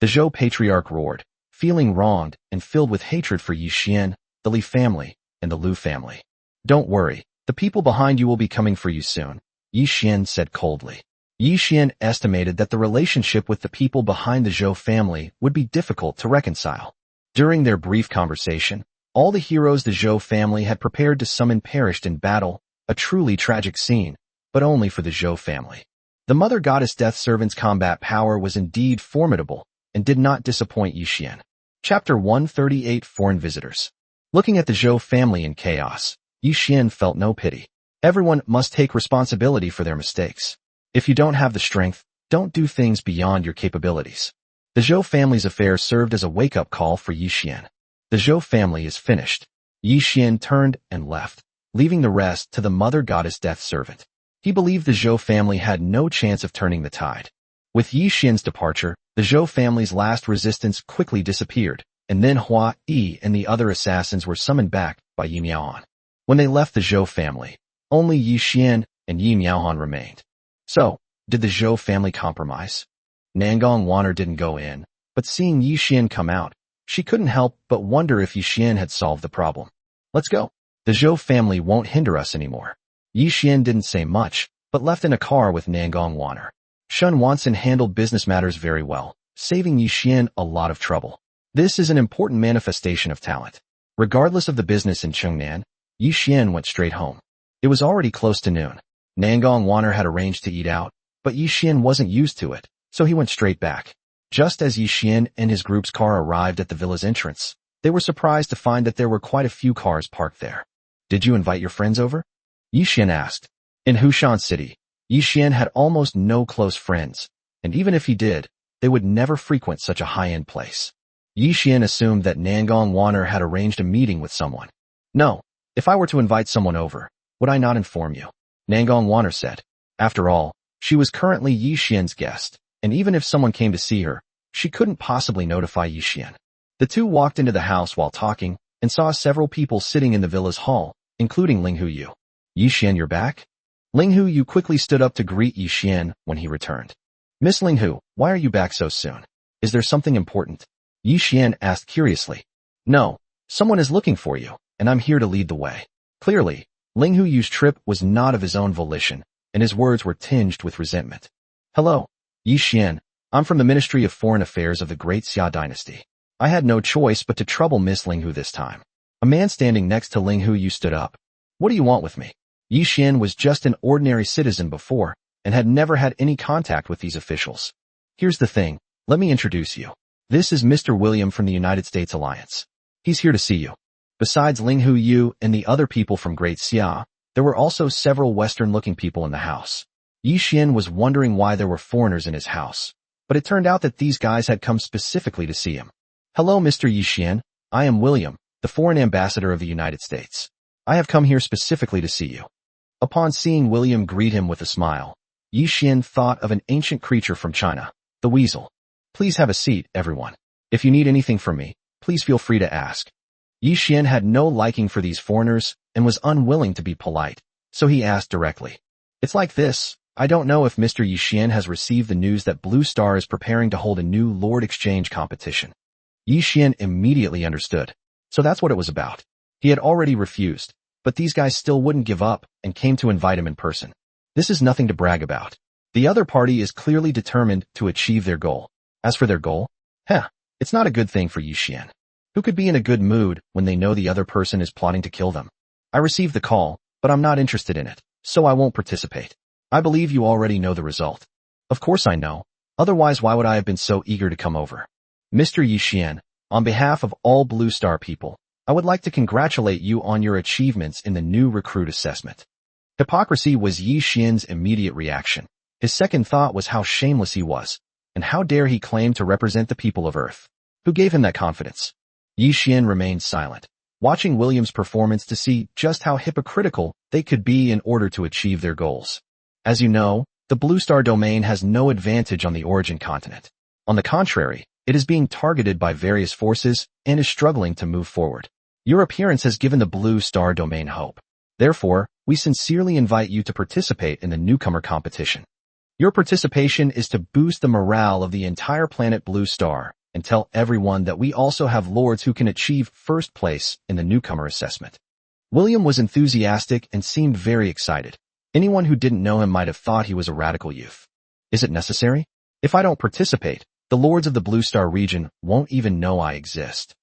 S1: The Zhou patriarch roared, feeling wronged and filled with hatred for Yixian, the Li family, and the Lu family. Don't worry, the people behind you will be coming for you soon, Yixian said coldly. Yixian estimated that the relationship with the people behind the Zhou family would be difficult to reconcile. During their brief conversation, all the heroes the Zhou family had prepared to summon perished in battle, a truly tragic scene, but only for the Zhou family. The Mother Goddess Death Servant's combat power was indeed formidable and did not disappoint Yixian. Chapter 138 Foreign Visitors. Looking at the Zhou family in chaos, Yixian felt no pity. Everyone must take responsibility for their mistakes. If you don't have the strength, don't do things beyond your capabilities. The Zhou family's affair served as a wake-up call for Yixian. The Zhou family is finished. Yixian turned and left, leaving the rest to the Mother Goddess Death Servant. He believed the Zhou family had no chance of turning the tide. With Yixian's departure, the Zhou family's last resistance quickly disappeared, and then Hua Yi and the other assassins were summoned back by Yi Miaohan. When they left the Zhou family, only Yixian and Yi Miaohan remained. So, did the Zhou family compromise? Nangong Wanner didn't go in, but seeing Yi Xian come out, she couldn't help but wonder if Yi Xian had solved the problem. Let's go. The Zhou family won't hinder us anymore. Yi Xian didn't say much, but left in a car with Nangong Waner. Shun Wanson handled business matters very well, saving Yi Xian a lot of trouble. This is an important manifestation of talent. Regardless of the business in Chengnan, Yi Xian went straight home. It was already close to noon. Nangong Waner had arranged to eat out, but Yi Xian wasn't used to it, so he went straight back. Just as Yi Xian and his group's car arrived at the villa's entrance, they were surprised to find that there were quite a few cars parked there. Did you invite your friends over? Yi Xian asked. In Hushan City, Yi Xian had almost no close friends, and even if he did, they would never frequent such a high-end place. Yi Xian assumed that Nangong Waner had arranged a meeting with someone. No, if I were to invite someone over, would I not inform you? Nangong Waner said. After all, she was currently Yi Xian's guest, and even if someone came to see her, she couldn't possibly notify Yi Xian. The two walked into the house while talking, and saw several people sitting in the villa's hall, including Ling Huyu. Yi Xian, you're back? Ling Huyu quickly stood up to greet Yi Xian when he returned. Miss Ling Hu, why are you back so soon? Is there something important? Yi Xian asked curiously. No, someone is looking for you, and I'm here to lead the way. Clearly, Ling Huyu's trip was not of his own volition, and his words were tinged with resentment. Hello, Yi Xian, I'm from the Ministry of Foreign Affairs of the Great Xia Dynasty. I had no choice but to trouble Miss Ling Hu this time. A man standing next to Ling Huyu stood up. What do you want with me? Yi Xian was just an ordinary citizen before, and had never had any contact with these officials. Here's the thing, let me introduce you. This is Mr. William from the United States Alliance. He's here to see you. Besides Ling Huyu and the other people from Great Xia, there were also several Western-looking people in the house. Yi Xian was wondering why there were foreigners in his house, but it turned out that these guys had come specifically to see him. Hello, Mr. Yi Xian. I am William, the foreign ambassador of the United States. I have come here specifically to see you. Upon seeing William greet him with a smile, Yi Xian thought of an ancient creature from China, the weasel. Please have a seat, everyone. If you need anything from me, please feel free to ask. Yi Xian had no liking for these foreigners and was unwilling to be polite, so he asked directly. It's like this, I don't know if Mr. Yi Xian has received the news that Blue Star is preparing to hold a new Lord Exchange competition. Yi Xian immediately understood. So that's what it was about. He had already refused, but these guys still wouldn't give up and came to invite him in person. This is nothing to brag about. The other party is clearly determined to achieve their goal. As for their goal, it's not a good thing for Yi Xian. Who could be in a good mood when they know the other person is plotting to kill them? I received the call, but I'm not interested in it, so I won't participate. I believe you already know the result. Of course I know. Otherwise why would I have been so eager to come over? Mr. Yi Xian, on behalf of all Blue Star people, I would like to congratulate you on your achievements in the new recruit assessment. Hypocrisy was Yi Xian's immediate reaction. His second thought was how shameless he was, and how dare he claim to represent the people of Earth. Who gave him that confidence? Yi Xian remained silent, watching William's performance to see just how hypocritical they could be in order to achieve their goals. As you know, the Blue Star domain has no advantage on the origin continent. On the contrary, it is being targeted by various forces and is struggling to move forward. Your appearance has given the Blue Star domain hope. Therefore, we sincerely invite you to participate in the newcomer competition. Your participation is to boost the morale of the entire planet Blue Star and tell everyone that we also have lords who can achieve first place in the newcomer assessment. William was enthusiastic and seemed very excited. Anyone who didn't know him might have thought he was a radical youth. Is it necessary? If I don't participate, the lords of the Blue Star region won't even know I exist.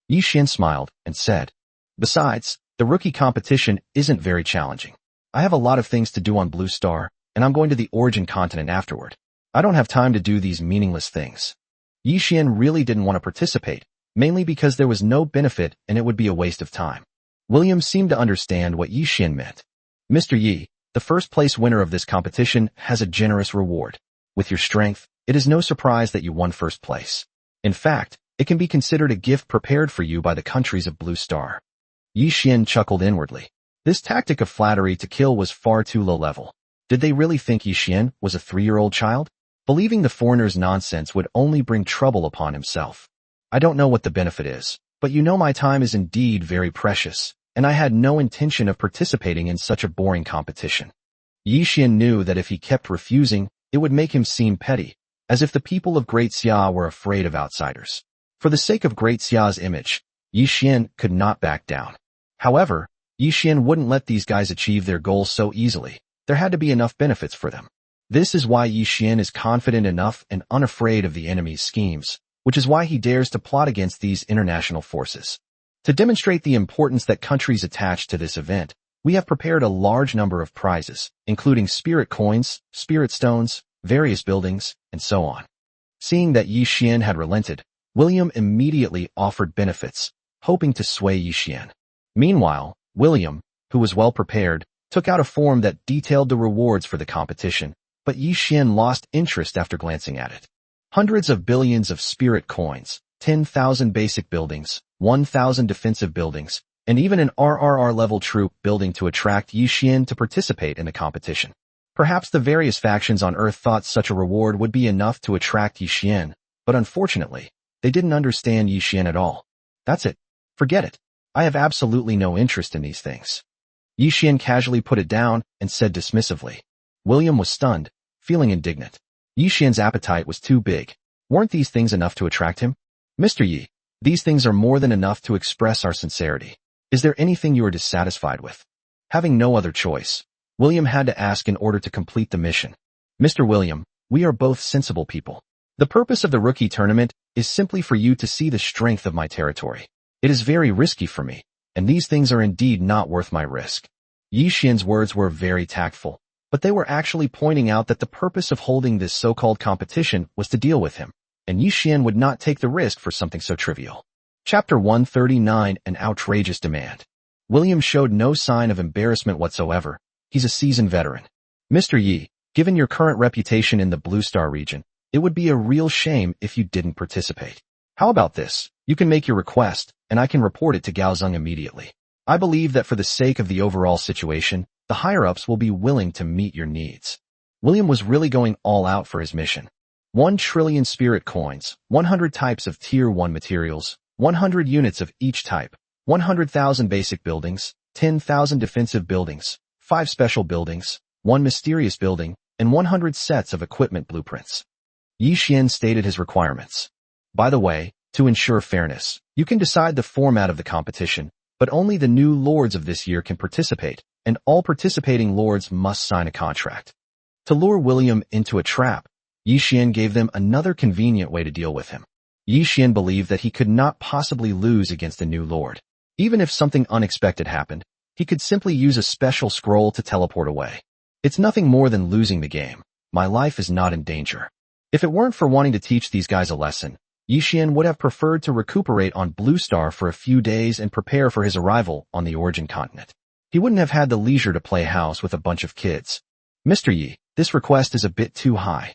S1: Yi Xian smiled and said, Besides, the rookie competition isn't very challenging. I have a lot of things to do on Blue Star, and I'm going to the origin continent afterward. I don't have time to do these meaningless things. Yi Xian really didn't want to participate, mainly because there was no benefit and it would be a waste of time. William seemed to understand what Yi Xian meant. Mr. Yi, the first place winner of this competition has a generous reward. With your strength, it is no surprise that you won first place. In fact, it can be considered a gift prepared for you by the countries of Blue Star. Yi Xian chuckled inwardly. This tactic of flattery to kill was far too low level. Did they really think Yi Xian was a 3-year-old child? Believing the foreigner's nonsense would only bring trouble upon himself. I don't know what the benefit is, but you know my time is indeed very precious, and I had no intention of participating in such a boring competition. Yi Xian knew that if he kept refusing, it would make him seem petty, as if the people of Great Xia were afraid of outsiders. For the sake of Great Xia's image, Yi Xian could not back down. However, Yi Xian wouldn't let these guys achieve their goals so easily. There had to be enough benefits for them. This is why Yi Xian is confident enough and unafraid of the enemy's schemes, which is why he dares to plot against these international forces. To demonstrate the importance that countries attach to this event, we have prepared a large number of prizes, including spirit coins, spirit stones, various buildings, and so on. Seeing that Yi Xian had relented, William immediately offered benefits, hoping to sway Yi Xian. Meanwhile, William, who was well prepared, took out a form that detailed the rewards for the competition, but Yi Xian lost interest after glancing at it. Hundreds of billions of spirit coins, 10,000 basic buildings, 1,000 defensive buildings, and even an RRR-level troop building to attract Yi Xian to participate in the competition. Perhaps the various factions on Earth thought such a reward would be enough to attract Yi Xian, but unfortunately, they didn't understand Yi Xian at all. That's it. Forget it. I have absolutely no interest in these things. Yi Xian casually put it down and said dismissively. William was stunned, feeling indignant. Yi Xian's appetite was too big. Weren't these things enough to attract him? Mr. Yi, these things are more than enough to express our sincerity. Is there anything you are dissatisfied with? Having no other choice, William had to ask in order to complete the mission. Mr. William, we are both sensible people. The purpose of the rookie tournament is simply for you to see the strength of my territory. It is very risky for me, and these things are indeed not worth my risk. Yi Xian's words were very tactful, but they were actually pointing out that the purpose of holding this so-called competition was to deal with him, and Yi Xian would not take the risk for something so trivial. Chapter 139, An Outrageous Demand. William showed no sign of embarrassment whatsoever. He's a seasoned veteran. Mr. Yi, given your current reputation in the Blue Star region, it would be a real shame if you didn't participate. How about this? You can make your request, and I can report it to Gaozeng immediately. I believe that for the sake of the overall situation, the higher-ups will be willing to meet your needs. William was really going all out for his mission. 1 trillion spirit coins, 100 types of Tier 1 materials, 100 units of each type, 100,000 basic buildings, 10,000 defensive buildings, 5 special buildings, 1 mysterious building, and 100 sets of equipment blueprints. Yi Xian stated his requirements. By the way, to ensure fairness, you can decide the format of the competition, but only the new lords of this year can participate, and all participating lords must sign a contract. To lure William into a trap, Yi Xian gave them another convenient way to deal with him. Yi Xian believed that he could not possibly lose against a new lord. Even if something unexpected happened, he could simply use a special scroll to teleport away. It's nothing more than losing the game. My life is not in danger. If it weren't for wanting to teach these guys a lesson, Yi Xian would have preferred to recuperate on Blue Star for a few days and prepare for his arrival on the origin continent. He wouldn't have had the leisure to play house with a bunch of kids. Mr. Yi, this request is a bit too high.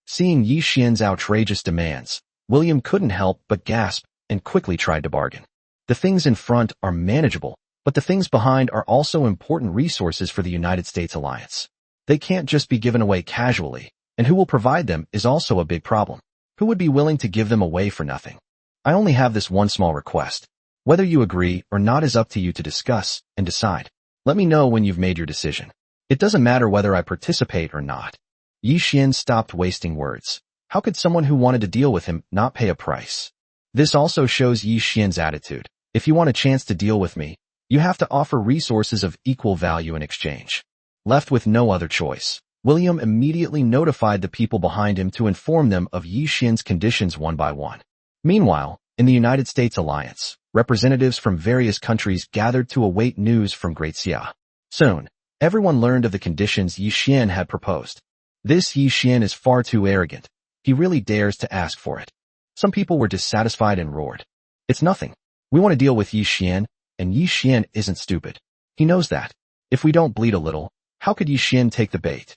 S1: Seeing Yi Xian's outrageous demands, William couldn't help but gasp and quickly tried to bargain. The things in front are manageable, but the things behind are also important resources for the United States alliance. They can't just be given away casually, and who will provide them is also a big problem. Who would be willing to give them away for nothing? I only have this one small request. Whether you agree or not is up to you to discuss and decide. Let me know when you've made your decision. It doesn't matter whether I participate or not. Yi Xian stopped wasting words. How could someone who wanted to deal with him not pay a price? This also shows Yi Xian's attitude. If you want a chance to deal with me, you have to offer resources of equal value in exchange. Left with no other choice, William immediately notified the people behind him to inform them of Yi Xian's conditions one by one. Meanwhile, in the United States alliance, representatives from various countries gathered to await news from Great Xia. Soon, everyone learned of the conditions Yi Xian had proposed. This Yi Xian is far too arrogant. He really dares to ask for it. Some people were dissatisfied and roared. It's nothing. We want to deal with Yi Xian, and Yi Xian isn't stupid. He knows that. If we don't bleed a little, how could Yi Xian take the bait?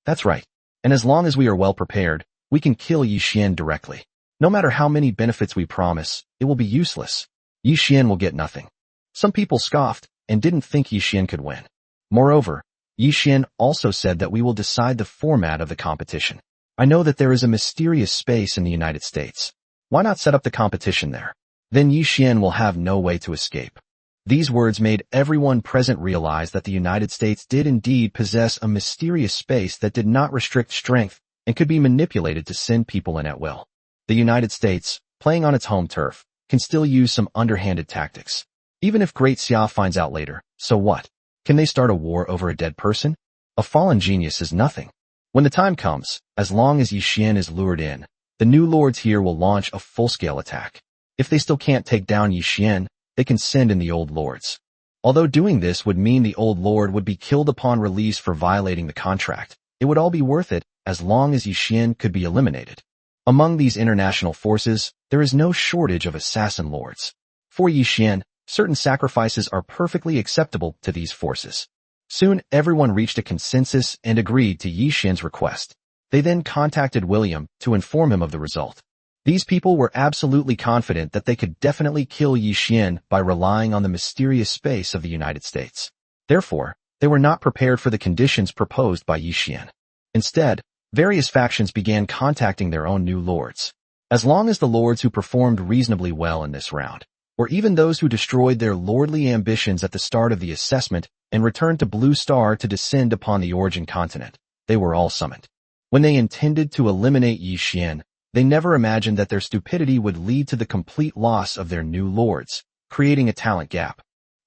S1: That's right. And as long as we are well prepared, we can kill Yi Xian directly. No matter how many benefits we promise, it will be useless. Yi Xian will get nothing. Some people scoffed and didn't think Yi Xian could win. Moreover, Yi Xian also said that we will decide the format of the competition. I know that there is a mysterious space in the United States. Why not set up the competition there? Then Yi Xian will have no way to escape. These words made everyone present realize that the United States did indeed possess a mysterious space that did not restrict strength, and could be manipulated to send people in at will. The United States, playing on its home turf, can still use some underhanded tactics. Even if Great Xia finds out later, so what? Can they start a war over a dead person? A fallen genius is nothing. When the time comes, as long as Yi Xian is lured in, the new lords here will launch a full-scale attack. If they still can't take down Yi Xian, they can send in the old lords. Although doing this would mean the old lord would be killed upon release for violating the contract, it would all be worth it as long as Yi Xian could be eliminated. Among these international forces, there is no shortage of assassin lords. For Yi Xian, certain sacrifices are perfectly acceptable to these forces. Soon, everyone reached a consensus and agreed to Yi Xian's request. They then contacted William to inform him of the result. These people were absolutely confident that they could definitely kill Yi Xian by relying on the mysterious space of the United States. Therefore, they were not prepared for the conditions proposed by Yi Xian. Instead, various factions began contacting their own new lords. As long as the lords who performed reasonably well in this round, or even those who destroyed their lordly ambitions at the start of the assessment and returned to Blue Star to descend upon the origin continent, they were all summoned. When they intended to eliminate Yi Xian, they never imagined that their stupidity would lead to the complete loss of their new lords, creating a talent gap.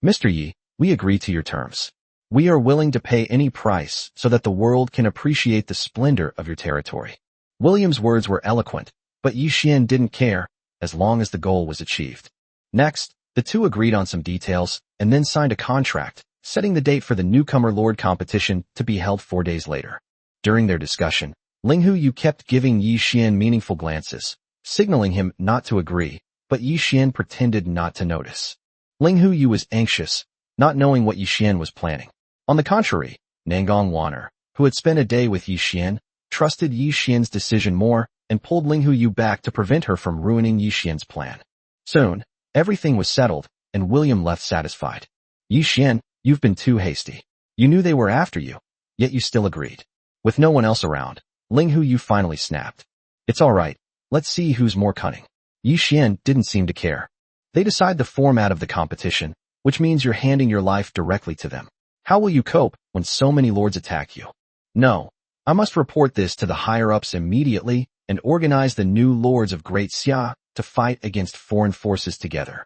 S1: Mr. Yi, we agree to your terms. We are willing to pay any price so that the world can appreciate the splendor of your territory. William's words were eloquent, but Yi Xian didn't care, as long as the goal was achieved. Next, the two agreed on some details and then signed a contract, setting the date for the newcomer lord competition to be held 4 days later. During their discussion, Linghu Yu kept giving Yi Xian meaningful glances, signaling him not to agree, but Yi Xian pretended not to notice. Linghu Yu was anxious, not knowing what Yi Xian was planning. On the contrary, Nangong Waner, who had spent a day with Yi Xian, trusted Yi Xian's decision more and pulled Linghu Yu back to prevent her from ruining Yi Xian's plan. Soon, everything was settled, and William left satisfied. Yi Xian, you've been too hasty. You knew they were after you, yet you still agreed. With no one else around, Linghu Yu finally snapped. It's all right, let's see who's more cunning. Yi Xian didn't seem to care. They decide the format of the competition, which means you're handing your life directly to them. How will you cope when so many lords attack you? No, I must report this to the higher-ups immediately and organize the new lords of Great Xia to fight against foreign forces together.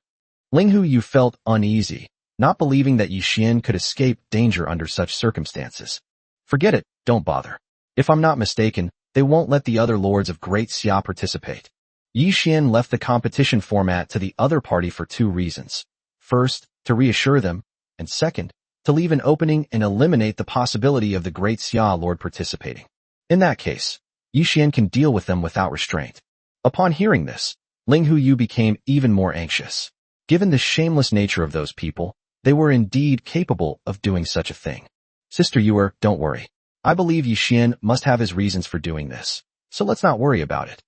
S1: Linghu Yu felt uneasy, not believing that Yi Xian could escape danger under such circumstances. Forget it, don't bother. If I'm not mistaken, they won't let the other lords of Great Xia participate. Yi Xian left the competition format to the other party for 2 reasons. First, to reassure them, and second, to leave an opening and eliminate the possibility of the Great Xia lord participating. In that case, Yi Xian can deal with them without restraint. Upon hearing this, Linghu Yu became even more anxious. Given the shameless nature of those people, they were indeed capable of doing such a thing. Sister Yuer, don't worry. I believe Yi Xian must have his reasons for doing this, so let's not worry about it.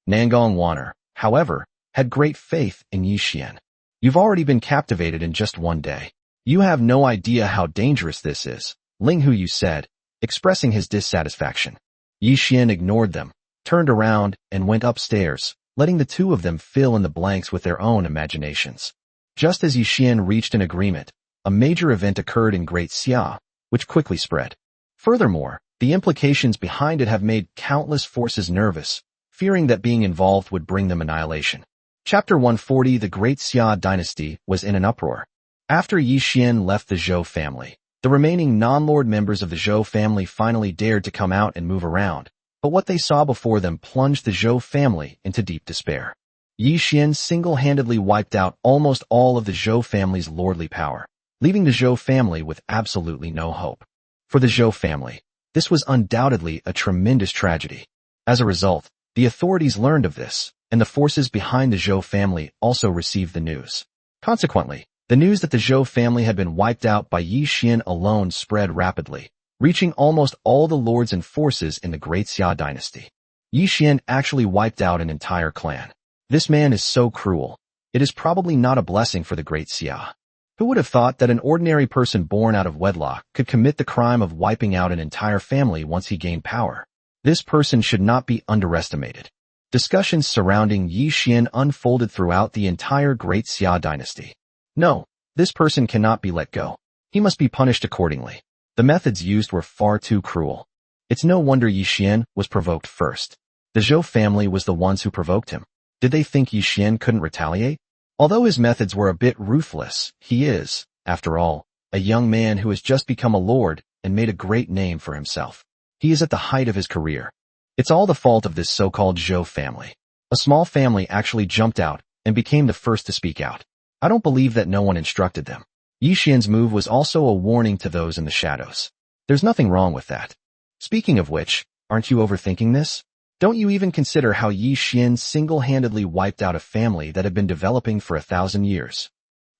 S1: Nangong Waner, however, had great faith in Yi Xian. You've already been captivated in just 1 day. You have no idea how dangerous this is, Linghu Yu said, expressing his dissatisfaction. Yi Xian ignored them, turned around, and went upstairs, letting the two of them fill in the blanks with their own imaginations. Just as Yi Xian reached an agreement, a major event occurred in Great Xia, which quickly spread. Furthermore, the implications behind it have made countless forces nervous, fearing that being involved would bring them annihilation. Chapter 140. The Great Xia dynasty was in an uproar. After Yi Xian left the Zhou family, the remaining non-lord members of the Zhou family finally dared to come out and move around, but what they saw before them plunged the Zhou family into deep despair. Yi Xian single-handedly wiped out almost all of the Zhou family's lordly power, leaving the Zhou family with absolutely no hope. For the Zhou family, this was undoubtedly a tremendous tragedy. As a result, the authorities learned of this, and the forces behind the Zhou family also received the news. Consequently, the news that the Zhou family had been wiped out by Yi Xian alone spread rapidly, reaching almost all the lords and forces in the Great Xia dynasty. Yi Xian actually wiped out an entire clan. This man is so cruel. It is probably not a blessing for the Great Xia. Who would have thought that an ordinary person born out of wedlock could commit the crime of wiping out an entire family once he gained power? This person should not be underestimated. Discussions surrounding Yi Xian unfolded throughout the entire Great Xia dynasty. No, this person cannot be let go. He must be punished accordingly. The methods used were far too cruel. It's no wonder Yi Xian was provoked first. The Zhou family was the ones who provoked him. Did they think Yi Xian couldn't retaliate? Although his methods were a bit ruthless, he is, after all, a young man who has just become a lord and made a great name for himself. He is at the height of his career. It's all the fault of this so-called Zhou family. A small family actually jumped out and became the first to speak out. I don't believe that no one instructed them. Yi Xian's move was also a warning to those in the shadows. There's nothing wrong with that. Speaking of which, aren't you overthinking this? Don't you even consider how Yi Xian single-handedly wiped out a family that had been developing for 1,000 years?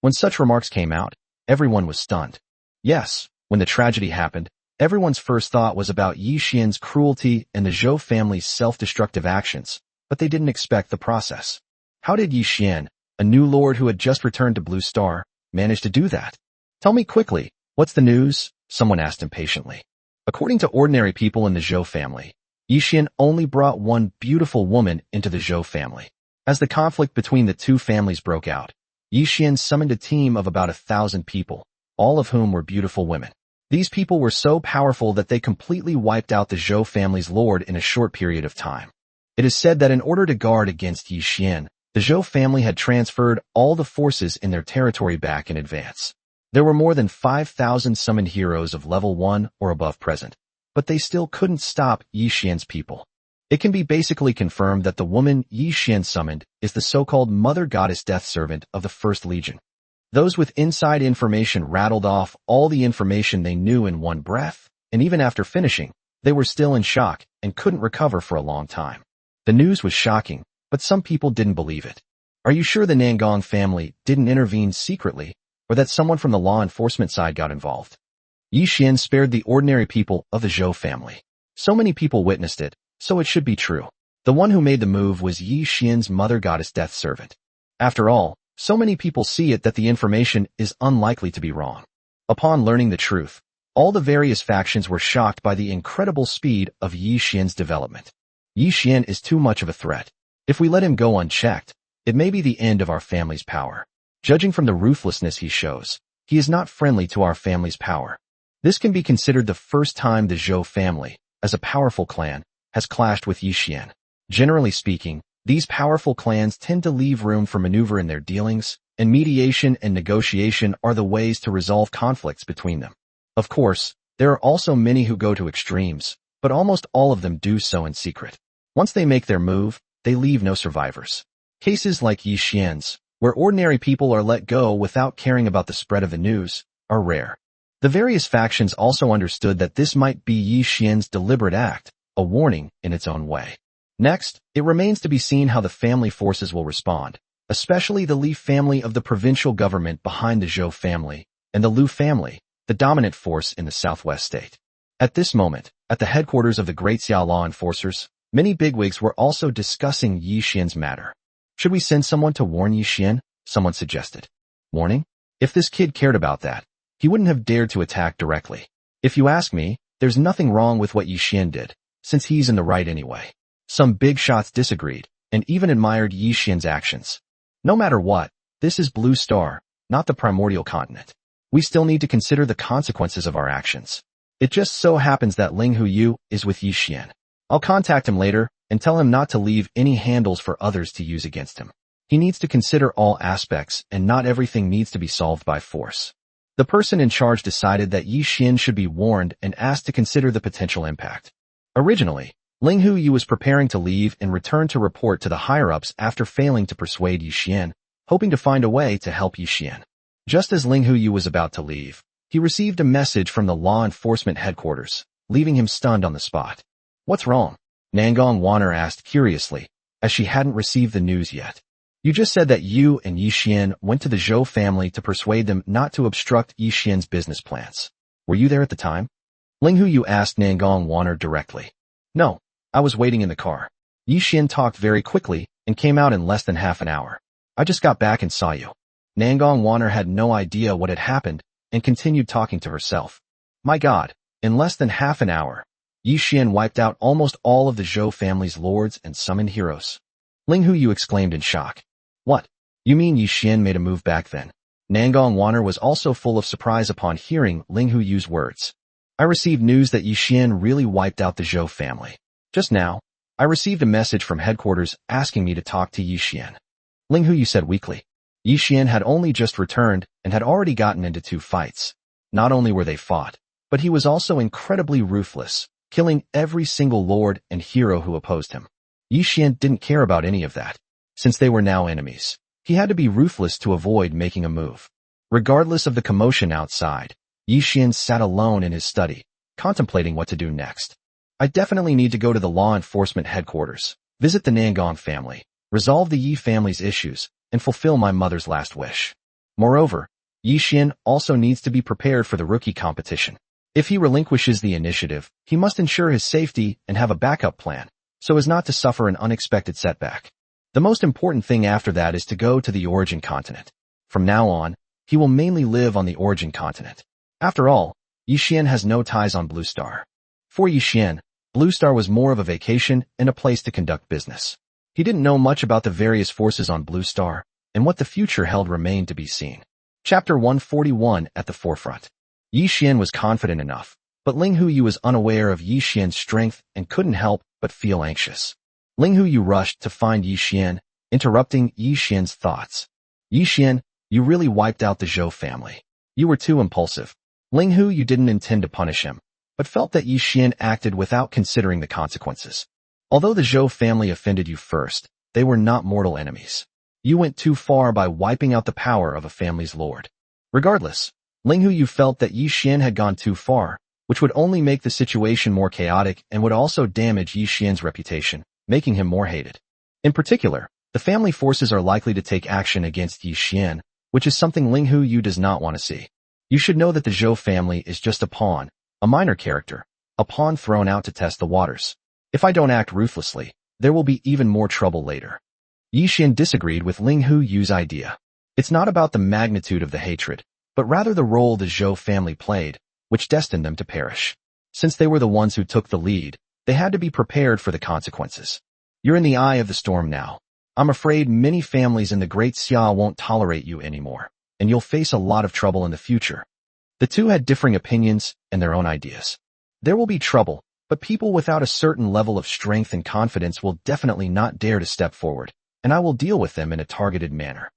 S1: When such remarks came out, everyone was stunned. Yes, when the tragedy happened, everyone's first thought was about Yi Xian's cruelty and the Zhou family's self-destructive actions, but they didn't expect the process. How did Yi Xian, a new lord who had just returned to Blue Star, manage to do that? Tell me quickly, what's the news? Someone asked impatiently. According to ordinary people in the Zhou family, Yi Xian only brought one beautiful woman into the Zhou family. As the conflict between the two families broke out, Yi Xian summoned a team of about 1,000 people, all of whom were beautiful women. These people were so powerful that they completely wiped out the Zhou family's lord in a short period of time. It is said that in order to guard against Yi Xian, the Zhou family had transferred all the forces in their territory back in advance. There were more than 5,000 summoned heroes of level 1 or above present, but they still couldn't stop Yi Xian's people. It can be basically confirmed that the woman Yi Xian summoned is the so-called Mother Goddess Death Servant of the First Legion. Those with inside information rattled off all the information they knew in one breath, and even after finishing, they were still in shock and couldn't recover for a long time. The news was shocking, but some people didn't believe it. Are you sure the Nangong family didn't intervene secretly, or that someone from the law enforcement side got involved? Yi Xian spared the ordinary people of the Zhou family. So many people witnessed it, so it should be true. The one who made the move was Yi Xian's Mother Goddess Death Servant. After all, so many people see it that the information is unlikely to be wrong. Upon learning the truth, all the various factions were shocked by the incredible speed of Yi Xian's development. Yi Xian is too much of a threat. If we let him go unchecked, it may be the end of our family's power. Judging from the ruthlessness he shows, he is not friendly to our family's power. This can be considered the first time the Zhou family, as a powerful clan, has clashed with Yi Xian. Generally speaking, these powerful clans tend to leave room for maneuver in their dealings, and mediation and negotiation are the ways to resolve conflicts between them. Of course, there are also many who go to extremes, but almost all of them do so in secret. Once they make their move, they leave no survivors. Cases like Yi Xian's, where ordinary people are let go without caring about the spread of the news, are rare. The various factions also understood that this might be Yi Xian's deliberate act, a warning in its own way. Next, it remains to be seen how the family forces will respond, especially the Li family of the provincial government behind the Zhou family, and the Lu family, the dominant force in the southwest state. At this moment, at the headquarters of the Great Xia law enforcers, many bigwigs were also discussing Yi Xian's matter. Should we send someone to warn Yi Xian? Someone suggested. Warning? If this kid cared about that, he wouldn't have dared to attack directly. If you ask me, there's nothing wrong with what Yi Xian did, since he's in the right anyway. Some big shots disagreed, and even admired Yi Xian's actions. No matter what, this is Blue Star, not the primordial continent. We still need to consider the consequences of our actions. It just so happens that Ling Huyu is with Yi Xian. I'll contact him later, and tell him not to leave any handles for others to use against him. He needs to consider all aspects, and not everything needs to be solved by force. The person in charge decided that Yi Xian should be warned and asked to consider the potential impact. Originally, Ling Huyu was preparing to leave and return to report to the higher-ups after failing to persuade Yi Xian, hoping to find a way to help Yi Xian. Just as Ling Huyu was about to leave, he received a message from the law enforcement headquarters, leaving him stunned on the spot. What's wrong? Nangong Wanner asked curiously, as she hadn't received the news yet. You just said that you and Yi Xian went to the Zhou family to persuade them not to obstruct Yi Xian's business plans. Were you there at the time? Ling Huyu asked Nangong Wanner directly. No, I was waiting in the car. Yi Xian talked very quickly and came out in less than half an hour. I just got back and saw you. Nangong Wanner had no idea what had happened and continued talking to herself. My God, in less than half an hour, Yi Xian wiped out almost all of the Zhou family's lords and summoned heroes. Ling Huyu exclaimed in shock. What? You mean Yi Xian made a move back then? Nangong Wanner was also full of surprise upon hearing Ling Huyu's words. I received news that Yi Xian really wiped out the Zhou family. Just now, I received a message from headquarters asking me to talk to Yi Xian. Ling Hu said weakly. Yi Xian had only just returned and had already gotten into 2 fights. Not only were they fought, but he was also incredibly ruthless, killing every single lord and hero who opposed him. Yi Xian didn't care about any of that. Since they were now enemies, he had to be ruthless to avoid making a move. Regardless of the commotion outside, Yi Xian sat alone in his study, contemplating what to do next. I definitely need to go to the law enforcement headquarters, visit the Nangong family, resolve the Yi family's issues, and fulfill my mother's last wish. Moreover, Yi Xian also needs to be prepared for the rookie competition. If he relinquishes the initiative, he must ensure his safety and have a backup plan, so as not to suffer an unexpected setback. The most important thing after that is to go to the origin continent. From now on, he will mainly live on the origin continent. After all, Yi Xian has no ties on Blue Star. For Yi Xian, Blue Star was more of a vacation and a place to conduct business. He didn't know much about the various forces on Blue Star, and what the future held remained to be seen. Chapter 141 at the forefront. Yi Xian was confident enough, but Ling Huyu was unaware of Yi Xian's strength and couldn't help but feel anxious. Ling Huyu rushed to find Yi Xian, interrupting Yi Xian's thoughts. Yi Xian, you really wiped out the Zhou family. You were too impulsive. Ling Huyu didn't intend to punish him, but felt that Yi Xian acted without considering the consequences. Although the Zhou family offended you first, they were not mortal enemies. You went too far by wiping out the power of a family's lord. Regardless, Ling Huyu felt that Yi Xian had gone too far, which would only make the situation more chaotic and would also damage Yi Xian's reputation, making him more hated. In particular, the family forces are likely to take action against Yi Xian, which is something Ling Huyu does not want to see. You should know that the Zhou family is just a pawn, a minor character, a pawn thrown out to test the waters. If I don't act ruthlessly, there will be even more trouble later. Yi Xian disagreed with Ling Huyu's idea. It's not about the magnitude of the hatred, but rather the role the Zhou family played, which destined them to perish. Since they were the ones who took the lead, they had to be prepared for the consequences. You're in the eye of the storm now. I'm afraid many families in the Great Xia won't tolerate you anymore, and you'll face a lot of trouble in the future. The two had differing opinions and their own ideas. There will be trouble, but people without a certain level of strength and confidence will definitely not dare to step forward, and I will deal with them in a targeted manner.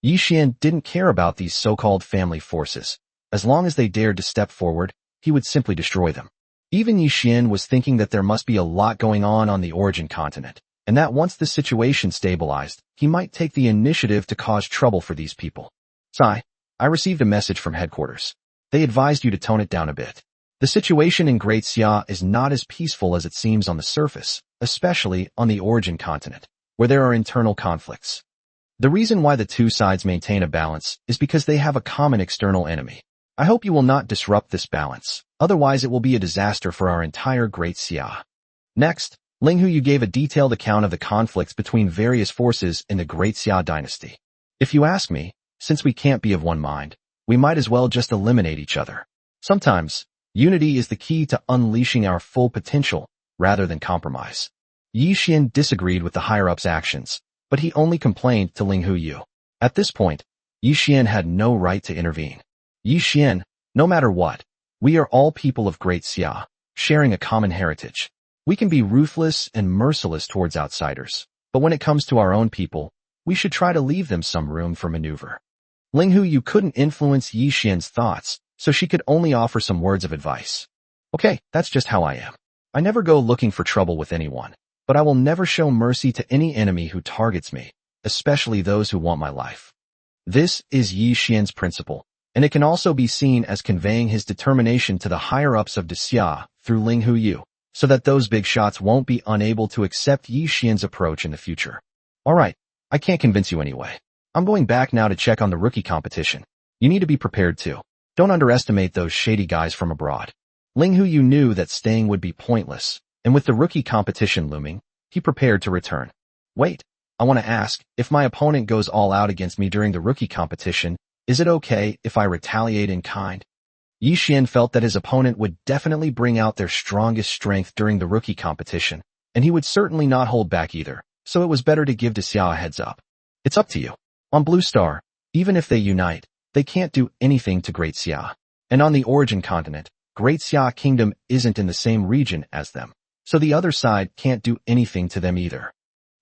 S1: Yi Xian didn't care about these so-called family forces. As long as they dared to step forward, he would simply destroy them. Even Yi Xian was thinking that there must be a lot going on the origin continent, and that once the situation stabilized, he might take the initiative to cause trouble for these people. Sai, I received a message from headquarters. They advised you to tone it down a bit. The situation in Great Xia is not as peaceful as it seems on the surface, especially on the origin continent, where there are internal conflicts. The reason why the two sides maintain a balance is because they have a common external enemy. I hope you will not disrupt this balance, otherwise it will be a disaster for our entire Great Xia. Next, Ling Huyu gave a detailed account of the conflicts between various forces in the Great Xia dynasty. If you ask me, since we can't be of one mind, we might as well just eliminate each other. Sometimes, unity is the key to unleashing our full potential, rather than compromise. Yi Xian disagreed with the higher-ups' actions, but he only complained to Ling Huyu. At this point, Yi Xian had no right to intervene. Yi Xian, no matter what, we are all people of Great Xia, sharing a common heritage. We can be ruthless and merciless towards outsiders, but when it comes to our own people, we should try to leave them some room for maneuver. Ling Huyu couldn't influence Yi Xian's thoughts, so she could only offer some words of advice. Okay, that's just how I am. I never go looking for trouble with anyone, but I will never show mercy to any enemy who targets me, especially those who want my life. This is Yi Xian's principle, and it can also be seen as conveying his determination to the higher-ups of Xia through Ling Huyu, so that those big shots won't be unable to accept Yi Xian's approach in the future. Alright, I can't convince you anyway. I'm going back now to check on the rookie competition. You need to be prepared too. Don't underestimate those shady guys from abroad. Ling Huyu knew that staying would be pointless, and with the rookie competition looming, he prepared to return. Wait, I want to ask, if my opponent goes all out against me during the rookie competition, is it okay if I retaliate in kind? Yi Xian felt that his opponent would definitely bring out their strongest strength during the rookie competition, and he would certainly not hold back either, so it was better to give Xia a heads up. It's up to you. On Blue Star, even if they unite, they can't do anything to Great Xia. And on the origin continent, Great Xia Kingdom isn't in the same region as them, so the other side can't do anything to them either.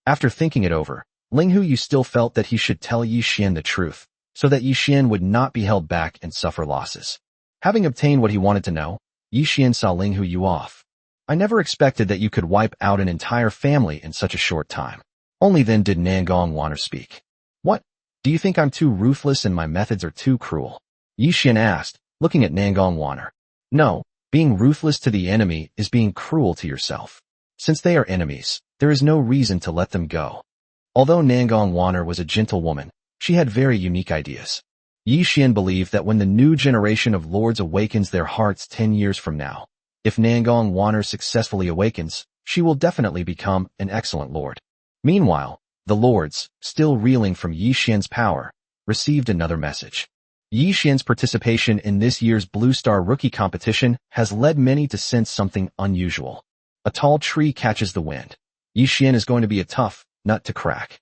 S1: After thinking it over, Ling Hu Yu still felt that he should tell Yi Xian the truth, so that Yi Xian would not be held back and suffer losses. Having obtained what he wanted to know, Yi Xian saw Ling Hu Yu off. I never expected that you could wipe out an entire family in such a short time. Only then did Nangong Waner speak. What? Do you think I'm too ruthless and my methods are too cruel? Yi Xian asked, looking at Nangong Waner. No, being ruthless to the enemy is being cruel to yourself. Since they are enemies, there is no reason to let them go. Although Nangong Waner was a gentle woman, she had very unique ideas. Yi Xian believed that when the new generation of lords awakens their hearts 10 years from now, if Nangong Waner successfully awakens, she will definitely become an excellent lord. Meanwhile, the lords, still reeling from Yi Xian's power, received another message. Yi Xian's participation in this year's Blue Star Rookie competition has led many to sense something unusual. A tall tree catches the wind. Yi Xian is going to be a tough nut to crack.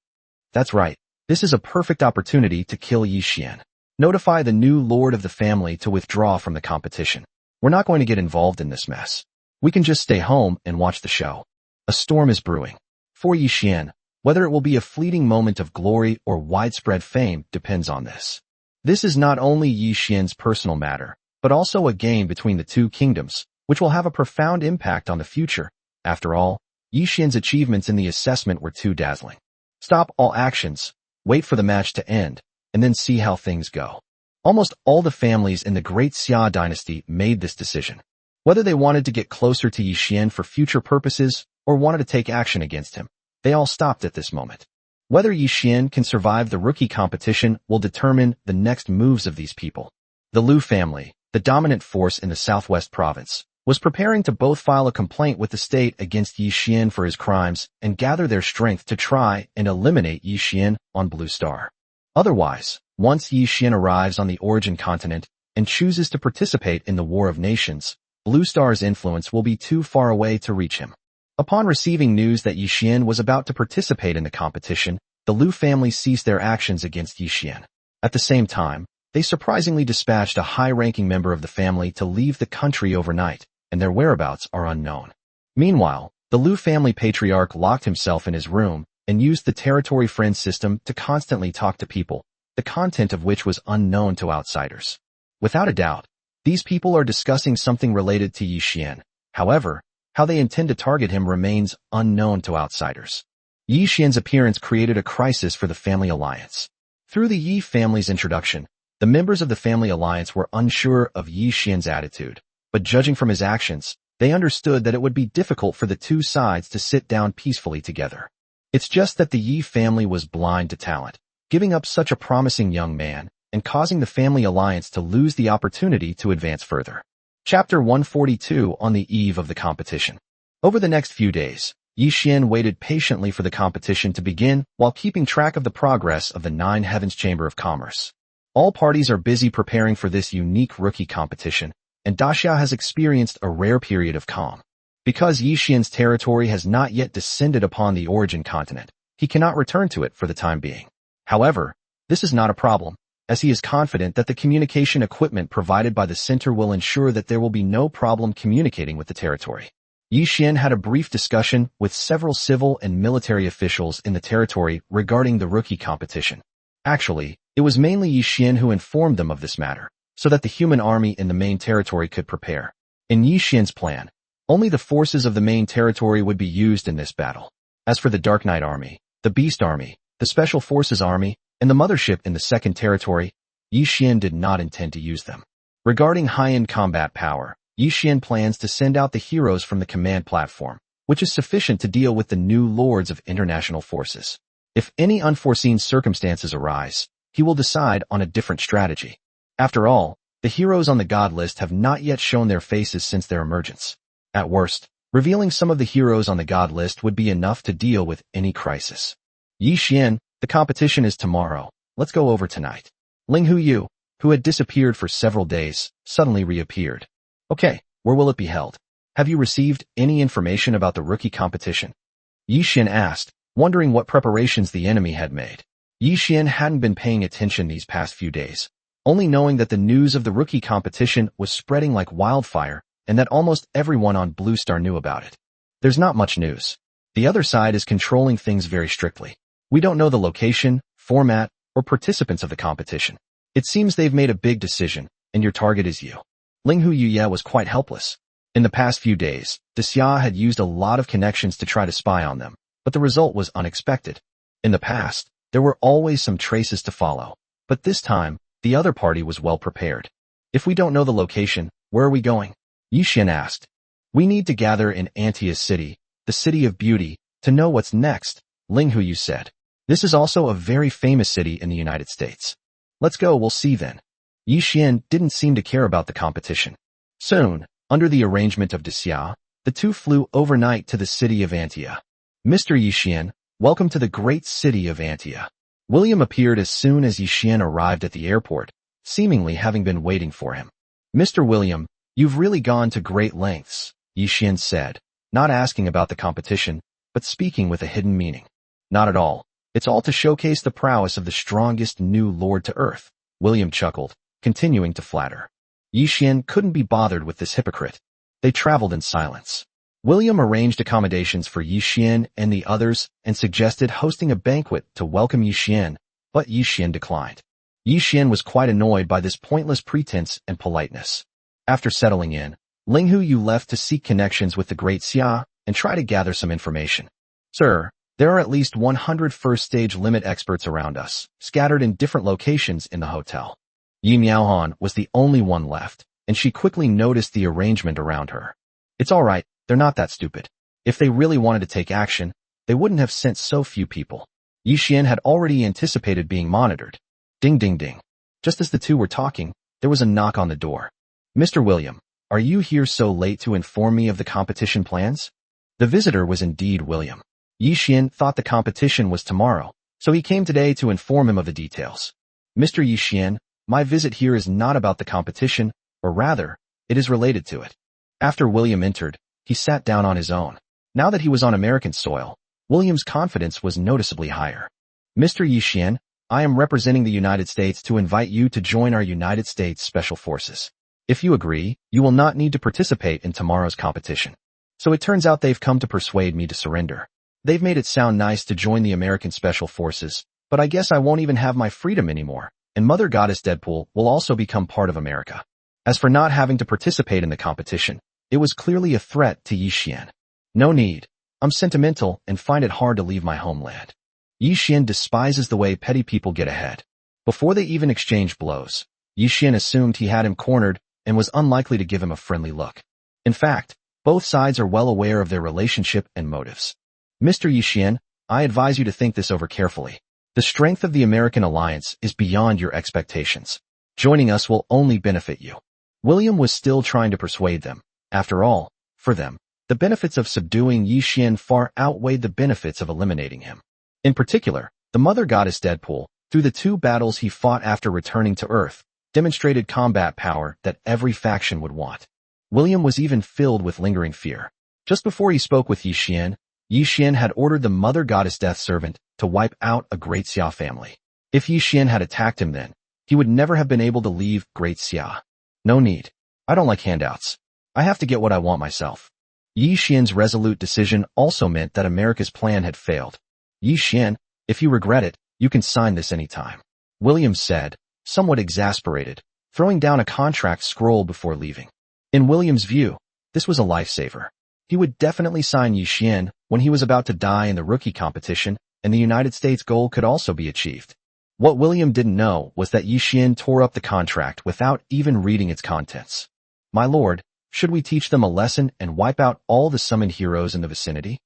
S1: That's right. This is a perfect opportunity to kill Yi Xian. Notify the new lord of the family to withdraw from the competition. We're not going to get involved in this mess. We can just stay home and watch the show. A storm is brewing. For Yi Xian, whether it will be a fleeting moment of glory or widespread fame depends on this. This is not only Yi Xian's personal matter, but also a game between the two kingdoms, which will have a profound impact on the future. After all, Yi Xian's achievements in the assessment were too dazzling. Stop all actions, wait for the match to end, and then see how things go. Almost all the families in the Great Xia dynasty made this decision. Whether they wanted to get closer to Yi Xian for future purposes or wanted to take action against him, they all stopped at this moment. Whether Yi Xian can survive the rookie competition will determine the next moves of these people. The Liu family, the dominant force in the southwest province, was preparing to both file a complaint with the state against Yi Xian for his crimes and gather their strength to try and eliminate Yi Xian on Blue Star. Otherwise, once Yi Xian arrives on the origin continent and chooses to participate in the War of Nations, Blue Star's influence will be too far away to reach him. Upon receiving news that Yi Xian was about to participate in the competition, the Liu family ceased their actions against Yi Xian. At the same time, they surprisingly dispatched a high-ranking member of the family to leave the country overnight, and their whereabouts are unknown. Meanwhile, the Liu family patriarch locked himself in his room and used the territory friend system to constantly talk to people, the content of which was unknown to outsiders. Without a doubt, these people are discussing something related to Yi Xian. However, how they intend to target him remains unknown to outsiders. Yi Xian's appearance created a crisis for the family alliance. Through the Yi family's introduction, the members of the family alliance were unsure of Yi Xian's attitude, but judging from his actions, they understood that it would be difficult for the two sides to sit down peacefully together. It's just that the Yi family was blind to talent, giving up such a promising young man and causing the family alliance to lose the opportunity to advance further. Chapter 142 on the eve of the competition. Over the next few days, Yi Xian waited patiently for the competition to begin while keeping track of the progress of the Nine Heavens Chamber of Commerce. All parties are busy preparing for this unique rookie competition, and Daxia has experienced a rare period of calm. Because Yi Xian's territory has not yet descended upon the origin continent, he cannot return to it for the time being. However, this is not a problem, as he is confident that the communication equipment provided by the center will ensure that there will be no problem communicating with the territory. Yi Xian had a brief discussion with several civil and military officials in the territory regarding the rookie competition. Actually, it was mainly Yi Xian who informed them of this matter, so that the human army in the main territory could prepare. In Yi Xian's plan, only the forces of the main territory would be used in this battle. As for the Dark Knight Army, the Beast Army, the Special Forces Army, and the Mothership in the Second Territory, Yi Xian did not intend to use them. Regarding high-end combat power, Yi Xian plans to send out the heroes from the command platform, which is sufficient to deal with the new lords of international forces. If any unforeseen circumstances arise, he will decide on a different strategy. After all, the heroes on the god list have not yet shown their faces since their emergence. At worst, revealing some of the heroes on the god list would be enough to deal with any crisis. Yi Xian, the competition is tomorrow. Let's go over tonight. Ling Hu Yu, who had disappeared for several days, suddenly reappeared. Okay, where will it be held? Have you received any information about the rookie competition? Yi Xian asked, wondering what preparations the enemy had made. Yi Xian hadn't been paying attention these past few days. only knowing that the news of the rookie competition was spreading like wildfire and that almost everyone on Blue Star knew about it. There's not much news. The other side is controlling things very strictly. We don't know the location, format, or participants of the competition. It seems they've made a big decision, and your target is you. Linghu Yuye was quite helpless. In the past few days, Xia had used a lot of connections to try to spy on them, but the result was unexpected. In the past, there were always some traces to follow, but this time, the other party was well prepared. If we don't know the location, where are we going? Yixin asked. We need to gather in Antia's city, the city of beauty, to know what's next, Linghu Yu said. This is also a very famous city in the United States. Let's go, we'll see then. Yixin didn't seem to care about the competition. Soon, under the arrangement of Xia, the two flew overnight to the city of Antia. Mr. Yixin, welcome to the great city of Antia. William appeared as soon as Yixin arrived at the airport, seemingly having been waiting for him. Mr. William, you've really gone to great lengths, Yixin said, not asking about the competition, but speaking with a hidden meaning. Not at all. It's all to showcase the prowess of the strongest new Lord to Earth, William chuckled, continuing to flatter. Yixin couldn't be bothered with this hypocrite. They traveled in silence. William arranged accommodations for Yixin and the others and suggested hosting a banquet to welcome Yixin, but Yixin declined. Yixin was quite annoyed by this pointless pretense and politeness. After settling in, Linghu Yu left to seek connections with the great Xia and try to gather some information. Sir, there are at least 100 first-stage limit experts around us, scattered in different locations in the hotel. Yi Miaohan was the only one left, and she quickly noticed the arrangement around her. It's all right, they're not that stupid. If they really wanted to take action, they wouldn't have sent so few people. Yixin had already anticipated being monitored. Ding ding ding. Just as the two were talking, there was a knock on the door. Mr. William, are you here so late to inform me of the competition plans? The visitor was indeed William. Yixin thought the competition was tomorrow, so he came today to inform him of the details. Mr. Yixin, my visit here is not about the competition, or rather, it is related to it. After William entered, he sat down on his own. Now that he was on American soil, William's confidence was noticeably higher. Mr. Yixin, I am representing the United States to invite you to join our United States Special Forces. If you agree, you will not need to participate in tomorrow's competition. So it turns out they've come to persuade me to surrender. They've made it sound nice to join the American Special Forces, but I guess I won't even have my freedom anymore, and Mother Goddess Deadpool will also become part of America. As for not having to participate in the competition, it was clearly a threat to Yixin. No need. I'm sentimental and find it hard to leave my homeland. Yixin despises the way petty people get ahead. Before they even exchanged blows, Yixin assumed he had him cornered and was unlikely to give him a friendly look. In fact, both sides are well aware of their relationship and motives. Mr. Yixin, I advise you to think this over carefully. The strength of the American alliance is beyond your expectations. Joining us will only benefit you. William was still trying to persuade them. After all, for them, the benefits of subduing Yixin far outweighed the benefits of eliminating him. In particular, the Mother Goddess Deadpool, through the 2 battles he fought after returning to Earth, demonstrated combat power that every faction would want. William was even filled with lingering fear. Just before he spoke with Yixin had ordered the Mother Goddess Death Servant to wipe out a Great Xia family. If Yixin had attacked him then, he would never have been able to leave Great Xia. No need. I don't like handouts. I have to get what I want myself. Yixin's resolute decision also meant that America's plan had failed. Yixin, if you regret it, you can sign this anytime. William said, somewhat exasperated, throwing down a contract scroll before leaving. In William's view, this was a lifesaver. He would definitely sign Yixin when he was about to die in the rookie competition, and the United States goal could also be achieved. What William didn't know was that Yixin tore up the contract without even reading its contents. My lord, should we teach them a lesson and wipe out all the summoned heroes in the vicinity?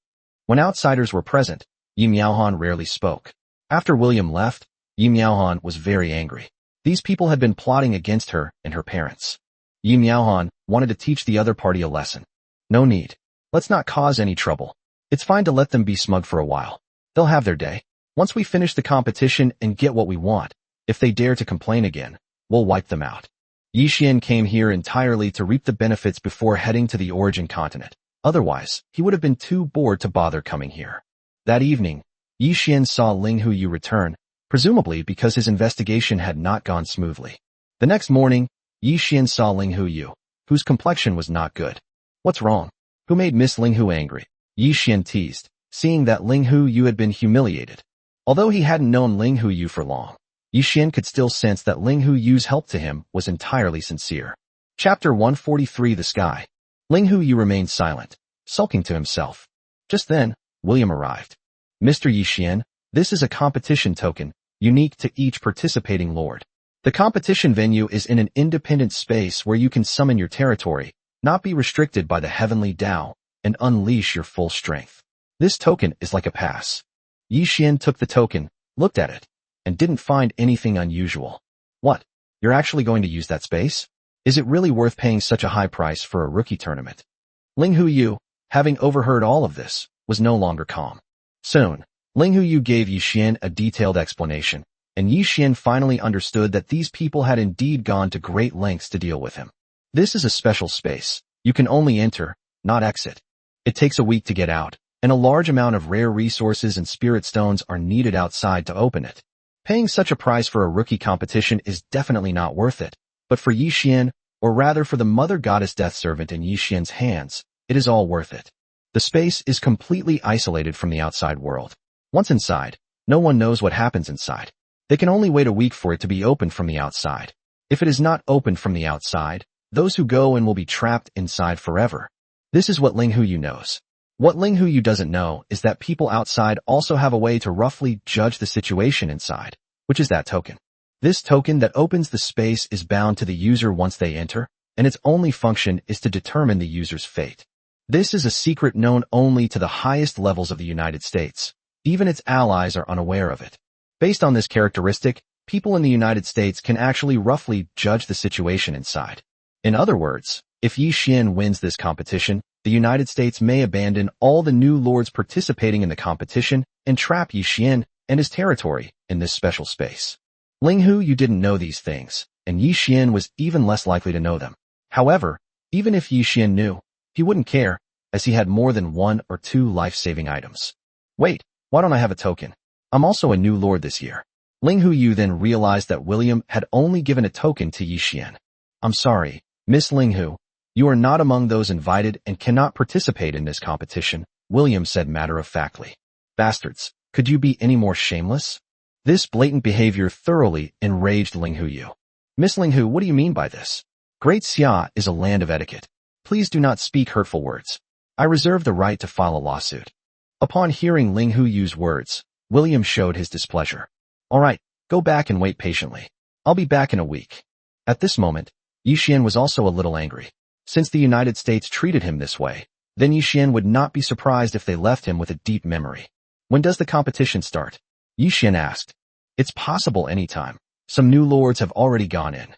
S1: When outsiders were present, Yi Miaohan rarely spoke. After William left, Yi Miaohan was very angry. These people had been plotting against her and her parents. Yi Miaohan wanted to teach the other party a lesson. No need. Let's not cause any trouble. It's fine to let them be smug for a while. They'll have their day. Once we finish the competition and get what we want, if they dare to complain again, we'll wipe them out. Yixin came here entirely to reap the benefits before heading to the origin continent. Otherwise, he would have been too bored to bother coming here. That evening, Yixin saw Linghu Yu return, presumably because his investigation had not gone smoothly. The next morning, Yi Xian saw Ling Hu Yu, whose complexion was not good. What's wrong? Who made Miss Ling Hu angry? Yi Xian teased, seeing that Ling Hu Yu had been humiliated. Although he hadn't known Ling Hu Yu for long, Yi Xian could still sense that Ling Hu Yu's help to him was entirely sincere. Chapter 143 The Sky. Ling Hu Yu remained silent, sulking to himself. Just then, William arrived. Mr. Yi Xian, this is a competition token, unique to each participating lord. The competition venue is in an independent space where you can summon your territory, not be restricted by the heavenly Tao, and unleash your full strength. This token is like a pass. Yi Xian took the token, looked at it, and didn't find anything unusual. What? You're actually going to use that space? Is it really worth paying such a high price for a rookie tournament? Ling Hu Yu, having overheard all of this, was no longer calm. Soon, Ling Hu Yu gave Yi Xian a detailed explanation, and Yi Xian finally understood that these people had indeed gone to great lengths to deal with him. This is a special space. You can only enter, not exit. It takes a week to get out, and a large amount of rare resources and spirit stones are needed outside to open it. Paying such a price for a rookie competition is definitely not worth it, but for Yi Xian, or rather for the Mother Goddess Death Servant in Yi Xian's hands, it is all worth it. The space is completely isolated from the outside world. Once inside, no one knows what happens inside. They can only wait a week for it to be opened from the outside. If it is not opened from the outside, those who go in will be trapped inside forever. This is what Ling Hu Yu knows. What Ling Hu Yu doesn't know is that people outside also have a way to roughly judge the situation inside, which is that token. This token that opens the space is bound to the user once they enter, and its only function is to determine the user's fate. This is a secret known only to the highest levels of the United States. Even its allies are unaware of it. Based on this characteristic, people in the United States can actually roughly judge the situation inside. In other words, if Yi Xian wins this competition, the United States may abandon all the new lords participating in the competition and trap Yi Xian and his territory in this special space. Ling Hu Yu didn't know these things, and Yi Xian was even less likely to know them. However, even if Yi Xian knew, he wouldn't care, as he had more than 1 or 2 life-saving items. Wait, why don't I have a token? I'm also a new lord this year. Ling Hu Yu then realized that William had only given a token to Yi Xian. I'm sorry, Miss Ling Hu, you are not among those invited and cannot participate in this competition, William said matter-of-factly. Bastards, could you be any more shameless? This blatant behavior thoroughly enraged Ling Hu Yu. Miss Ling Hu, what do you mean by this? Great Xia is a land of etiquette. Please do not speak hurtful words. I reserve the right to file a lawsuit. Upon hearing Ling Hu Yu's words, William showed his displeasure. All right, go back and wait patiently. I'll be back in a week. At this moment, Yi Xian was also a little angry. Since the United States treated him this way, then Yi Xian would not be surprised if they left him with a deep memory. When does the competition start? Yi Xian asked. It's possible anytime. Some new lords have already gone in.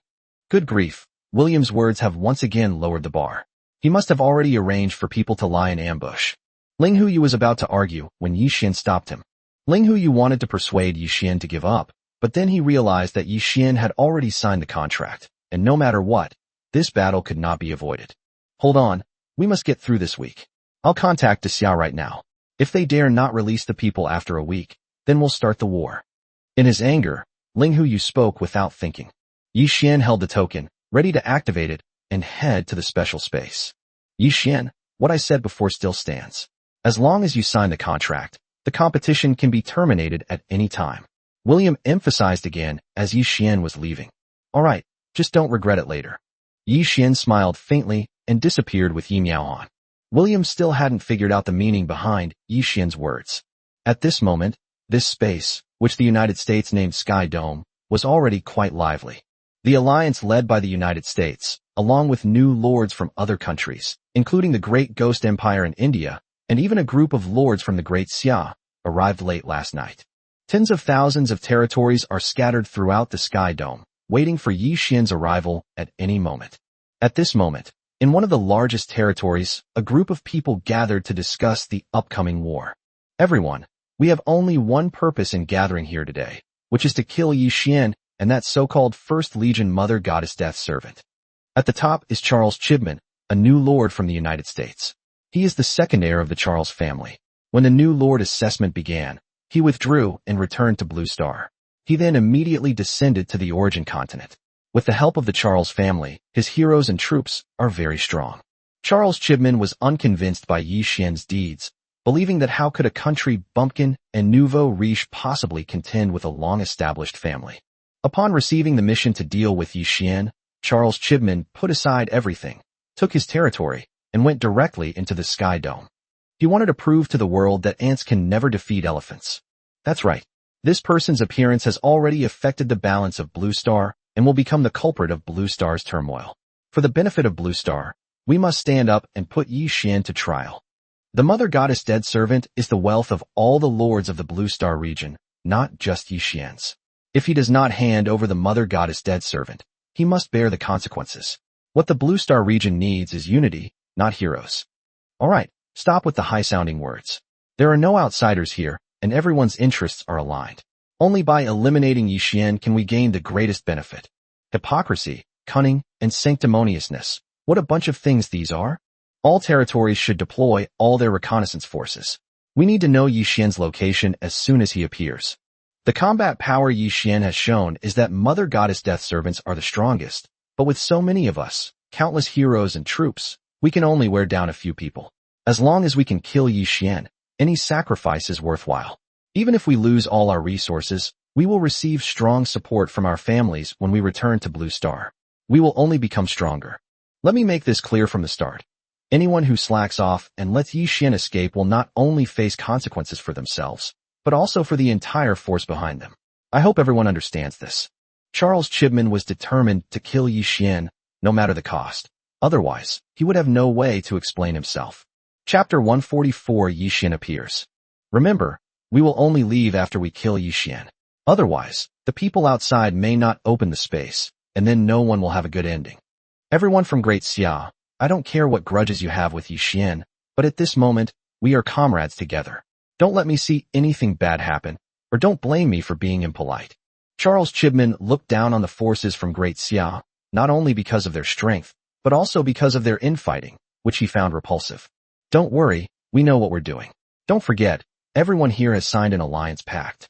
S1: Good grief, William's words have once again lowered the bar. He must have already arranged for people to lie in ambush. Ling Hu Yu was about to argue when Yi Xian stopped him. Ling Hu Yu wanted to persuade Yi Xian to give up, but then he realized that Yi Xian had already signed the contract, and no matter what, this battle could not be avoided. Hold on, we must get through this week. I'll contact Xiao right now. If they dare not release the people after a week, then we'll start the war. In his anger, Ling Hu Yu spoke without thinking. Yi Xian held the token, ready to activate it, and head to the special space. Yi Xian, what I said before still stands. As long as you sign the contract, the competition can be terminated at any time. William emphasized again as Yi Xian was leaving. All right, just don't regret it later. Yi Xian smiled faintly and disappeared with Yi Miaohan. William still hadn't figured out the meaning behind Yi Xian's words. At this moment, this space, which the United States named Sky Dome, was already quite lively. The alliance led by the United States, along with new lords from other countries, including the Great Ghost Empire in India, and even a group of lords from the Great Xia, arrived late last night. Tens of thousands of territories are scattered throughout the Sky Dome, waiting for Yi Xian's arrival at any moment. At this moment, in one of the largest territories, a group of people gathered to discuss the upcoming war. Everyone, we have only one purpose in gathering here today, which is to kill Yi Xian and that so-called First Legion Mother Goddess Death Servant. At the top is Charles Chibman, a new lord from the United States. He is the second heir of the Charles family. When the new lord assessment began, he withdrew and returned to Blue Star. He then immediately descended to the origin continent. With the help of the Charles family, his heroes and troops are very strong. Charles Chibman was unconvinced by Yi Xian's deeds, believing that how could a country bumpkin and nouveau riche possibly contend with a long-established family. Upon receiving the mission to deal with Yi Xian, Charles Chibman put aside everything, took his territory, and went directly into the Sky Dome. He wanted to prove to the world that ants can never defeat elephants. That's right. This person's appearance has already affected the balance of Blue Star and will become the culprit of Blue Star's turmoil. For the benefit of Blue Star, we must stand up and put Yi Xian to trial. The Mother Goddess Dead Servant is the wealth of all the lords of the Blue Star region, not just Yi Xian's. If he does not hand over the Mother Goddess Dead Servant, he must bear the consequences. What the Blue Star region needs is unity, not heroes. Alright, stop with the high-sounding words. There are no outsiders here, and everyone's interests are aligned. Only by eliminating Yi Xian can we gain the greatest benefit. Hypocrisy, cunning, and sanctimoniousness. What a bunch of things these are. All territories should deploy all their reconnaissance forces. We need to know Yi Xian's location as soon as he appears. The combat power Yi Xian has shown is that Mother Goddess Death Servants are the strongest, but with so many of us, countless heroes and troops, we can only wear down a few people. As long as we can kill Yi Xian, any sacrifice is worthwhile. Even if we lose all our resources, we will receive strong support from our families when we return to Blue Star. We will only become stronger. Let me make this clear from the start. Anyone who slacks off and lets Yi Xian escape will not only face consequences for themselves, but also for the entire force behind them. I hope everyone understands this. Charles Chibman was determined to kill Yi Xian, no matter the cost. Otherwise, he would have no way to explain himself. Chapter 144 Yi Xian appears. Remember, we will only leave after we kill Yi Xian. Otherwise, the people outside may not open the space, and then no one will have a good ending. Everyone from Great Xia, I don't care what grudges you have with Yi Xian, but at this moment, we are comrades together. Don't let me see anything bad happen, or don't blame me for being impolite. Charles Chibman looked down on the forces from Great Xia, not only because of their strength, but also because of their infighting, which he found repulsive. Don't worry, we know what we're doing. Don't forget, everyone here has signed an alliance pact.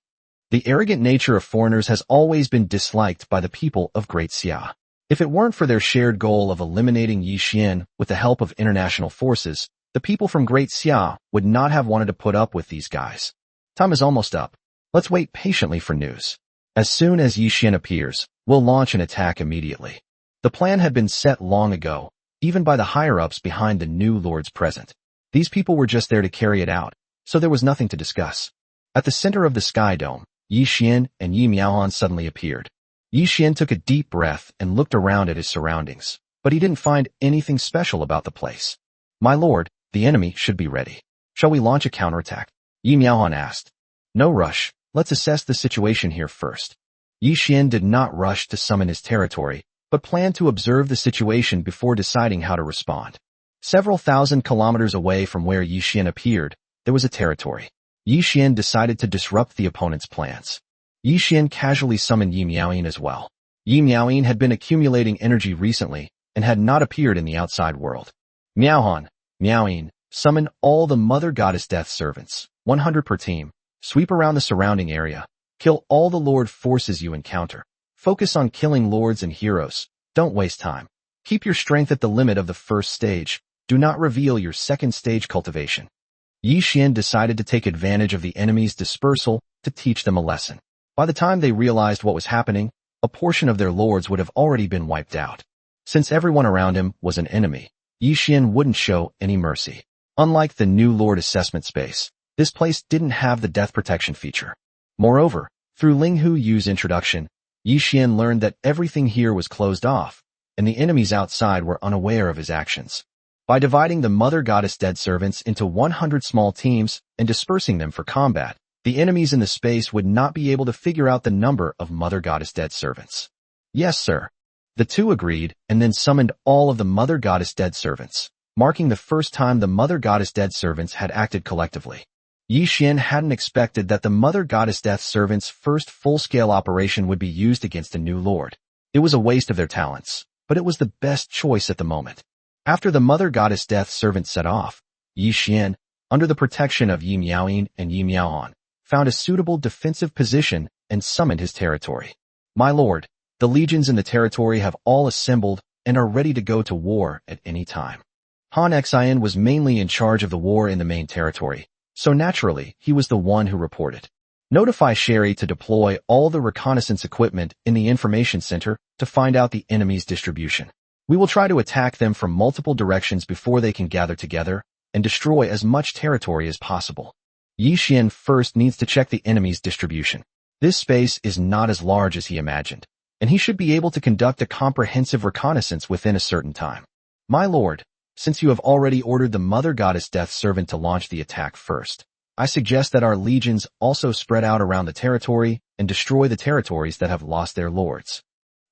S1: The arrogant nature of foreigners has always been disliked by the people of Great Xia. If it weren't for their shared goal of eliminating Yi Xian with the help of international forces, the people from Great Xia would not have wanted to put up with these guys. Time is almost up. Let's wait patiently for news. As soon as Yi Xian appears, we'll launch an attack immediately. The plan had been set long ago, even by the higher-ups behind the new lords present. These people were just there to carry it out, so there was nothing to discuss. At the center of the Sky Dome, Yi Xian and Yi Miaohan suddenly appeared. Yi Xian took a deep breath and looked around at his surroundings, but he didn't find anything special about the place. My lord, the enemy should be ready. Shall we launch a counterattack? Yi Miaohan asked. No rush, let's assess the situation here first. Yi Xian did not rush to summon his territory, but planned to observe the situation before deciding how to respond. Several thousand kilometers away from where Yi Xian appeared, there was a territory. Yi Xian decided to disrupt the opponent's plans. Yi Xian casually summoned Yi Miaoyin as well. Yi Miaoyin had been accumulating energy recently and had not appeared in the outside world. Miaohan, Miaoyin, summon all the Mother Goddess Death Servants, 100 per team, sweep around the surrounding area, kill all the Lord forces you encounter. Focus on killing lords and heroes. Don't waste time. Keep your strength at the limit of the first stage. Do not reveal your second stage cultivation. Yi Xian decided to take advantage of the enemy's dispersal to teach them a lesson. By the time they realized what was happening, a portion of their lords would have already been wiped out. Since everyone around him was an enemy, Yi Xian wouldn't show any mercy. Unlike the new lord assessment space, this place didn't have the death protection feature. Moreover, through Ling Hu Yu's introduction, Yi Xian learned that everything here was closed off, and the enemies outside were unaware of his actions. By dividing the Mother Goddess Dead Servants into 100 small teams and dispersing them for combat, the enemies in the space would not be able to figure out the number of Mother Goddess Dead Servants. Yes, sir. The two agreed and then summoned all of the Mother Goddess Dead Servants, marking the first time the Mother Goddess Dead Servants had acted collectively. Yi Xian hadn't expected that the Mother Goddess Death Servants' first full-scale operation would be used against a new lord. It was a waste of their talents, but it was the best choice at the moment. After the Mother Goddess Death Servants set off, Yi Xian, under the protection of Yi Miaoyin and Yi Miaohan, found a suitable defensive position and summoned his territory. My lord, The legions in the territory have all assembled and are ready to go to war at any time. Han Xian was mainly in charge of the war in the main territory, so naturally, he was the one who reported. Notify Sherry to deploy all the reconnaissance equipment in the information center to find out the enemy's distribution. We will try to attack them from multiple directions before they can gather together and destroy as much territory as possible. Yi Xian first needs to check the enemy's distribution. This space is not as large as he imagined, and he should be able to conduct a comprehensive reconnaissance within a certain time. My lord, since you have already ordered the Mother Goddess Death Servant to launch the attack first, I suggest that our legions also spread out around the territory and destroy the territories that have lost their lords.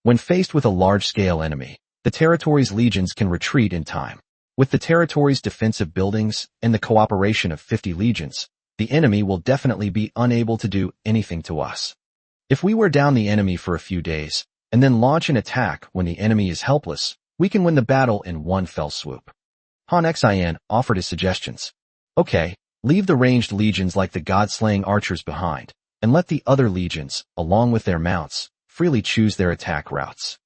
S1: When faced with a large-scale enemy, the territory's legions can retreat in time. With the territory's defensive buildings and the cooperation of 50 legions, the enemy will definitely be unable to do anything to us. If we wear down the enemy for a few days, and then launch an attack when the enemy is helpless, we can win the battle in one fell swoop. Han Xian offered his suggestions. Okay, leave the ranged legions like the god-slaying archers behind, and let the other legions, along with their mounts, freely choose their attack routes.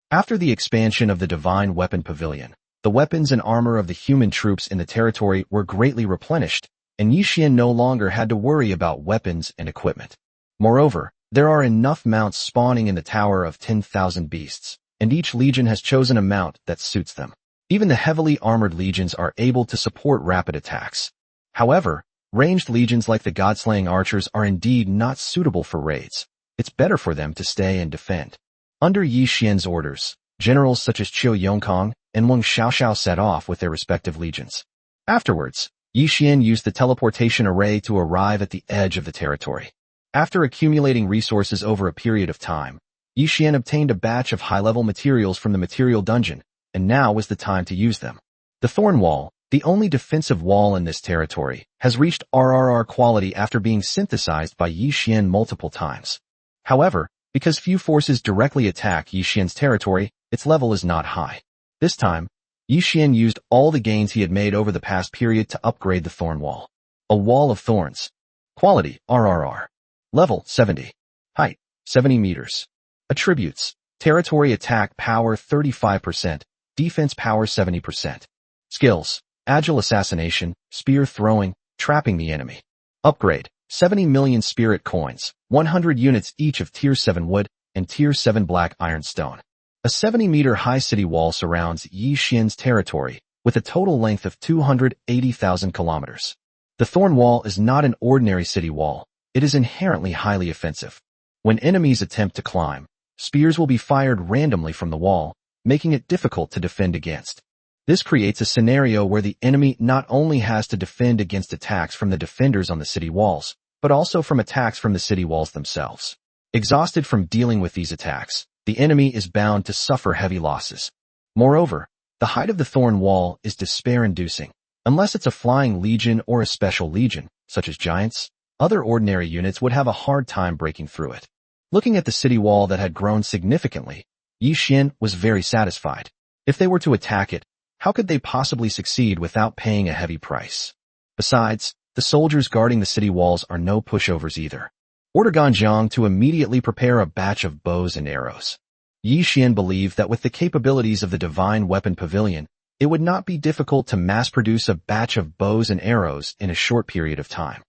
S1: After the expansion of the Divine Weapon Pavilion, the weapons and armor of the human troops in the territory were greatly replenished, and Yi Xian no longer had to worry about weapons and equipment. Moreover, there are enough mounts spawning in the Tower of 10,000 Beasts, and each legion has chosen a mount that suits them. Even the heavily armored legions are able to support rapid attacks. However, ranged legions like the god-slaying archers are indeed not suitable for raids. It's better for them to stay and defend. Under Yi Xian's orders, generals such as Qiu Yongkong and Wang Xiaoxiao set off with their respective legions. Afterwards, Yi Xian used the teleportation array to arrive at the edge of the territory. After accumulating resources over a period of time, Yi Xian obtained a batch of high-level materials from the material dungeon, and now was the time to use them. The Thorn Wall, the only defensive wall in this territory, has reached RRR quality after being synthesized by Yi Xian multiple times. However, because few forces directly attack Yi Xian's territory, its level is not high. This time, Yi Xian used all the gains he had made over the past period to upgrade the Thorn Wall. A wall of thorns. Quality, RRR. Level, 70. Height, 70 meters. Attributes, territory attack power 35%, defense power 70%. Skills, agile assassination, spear throwing, trapping the enemy. Upgrade, 70 million spirit coins, 100 units each of Tier 7 wood and Tier 7 black iron stone. A 70-meter high city wall surrounds Yi Xian's territory, with a total length of 280,000 kilometers. The Thorn Wall is not an ordinary city wall. It is inherently highly offensive. When enemies attempt to climb, spears will be fired randomly from the wall, making it difficult to defend against. This creates a scenario where the enemy not only has to defend against attacks from the defenders on the city walls, but also from attacks from the city walls themselves. Exhausted from dealing with these attacks, the enemy is bound to suffer heavy losses. Moreover, the height of the Thorn Wall is despair-inducing. Unless it's a flying legion or a special legion, such as giants, other ordinary units would have a hard time breaking through it. Looking at the city wall that had grown significantly, Yi Xian was very satisfied. If they were to attack it, how could they possibly succeed without paying a heavy price? Besides, the soldiers guarding the city walls are no pushovers either. Order Ganjiang to immediately prepare a batch of bows and arrows. Yi Xian believed that with the capabilities of the Divine Weapon Pavilion, it would not be difficult to mass-produce a batch of bows and arrows in a short period of time.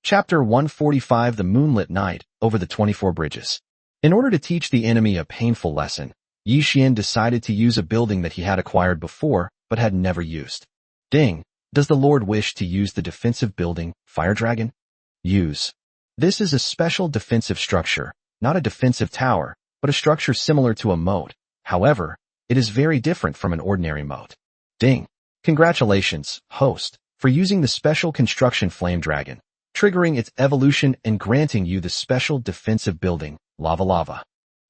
S1: Chapter 145 The Moonlit Night, Over the 24 Bridges. In order to teach the enemy a painful lesson, Yi Xian decided to use a building that he had acquired before, but had never used. Ding! Does the Lord wish to use the defensive building, Fire Dragon? Use. This is a special defensive structure, not a defensive tower, but a structure similar to a moat. However, it is very different from an ordinary moat. Ding! Congratulations, host, for using the special construction Flame Dragon, triggering its evolution and granting you the special defensive building, Lava Lava.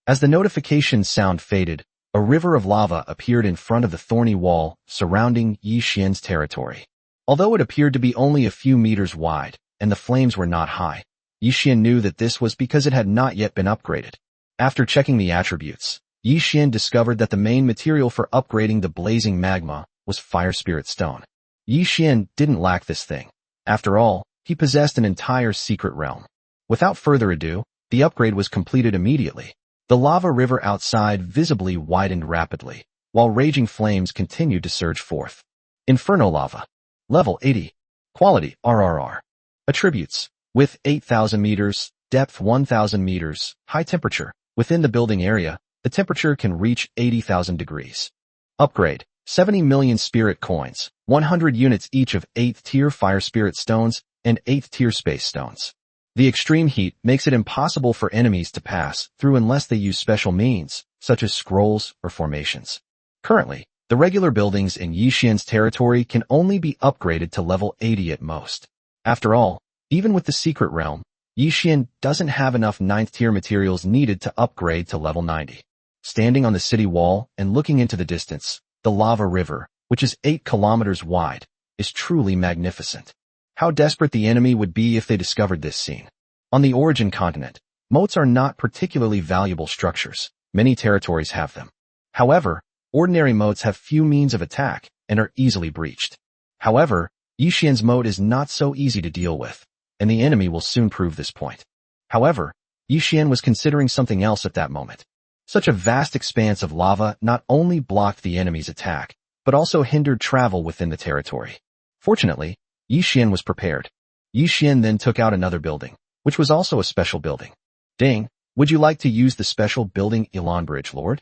S1: As the notification sound faded, a river of lava appeared in front of the thorny wall surrounding Yi Xian's territory. Although it appeared to be only a few meters wide, and the flames were not high, Yi Xian knew that this was because it had not yet been upgraded. After checking the attributes, Yi Xian discovered that the main material for upgrading the blazing magma was Fire Spirit Stone. Yi Xian didn't lack this thing. After all, he possessed an entire secret realm. Without further ado, the upgrade was completed immediately. The lava river outside visibly widened rapidly, while raging flames continued to surge forth. Inferno lava. Level 80. Quality RRR. Attributes. Width 8,000 meters, depth 1,000 meters, high temperature. Within the building area, the temperature can reach 80,000 degrees. Upgrade. 70 million spirit coins, 100 units each of 8th tier fire spirit stones and 8th tier space stones. The extreme heat makes it impossible for enemies to pass through unless they use special means, such as scrolls or formations. Currently, the regular buildings in Yixian's territory can only be upgraded to level 80 at most. After all, even with the secret realm, Yixian doesn't have enough 9th tier materials needed to upgrade to level 90. Standing on the city wall and looking into the distance, the lava river, which is 8 kilometers wide, is truly magnificent. How desperate the enemy would be if they discovered this scene. On the origin continent, moats are not particularly valuable structures. Many territories have them. However, ordinary moats have few means of attack and are easily breached. However, Yixian's moat is not so easy to deal with, and the enemy will soon prove this point. However, Yixian was considering something else at that moment. Such a vast expanse of lava not only blocked the enemy's attack, but also hindered travel within the territory. Fortunately, Yixian was prepared. Yixian then took out another building, which was also a special building. Ding, would you like to use the special building Elon Bridge, Lord?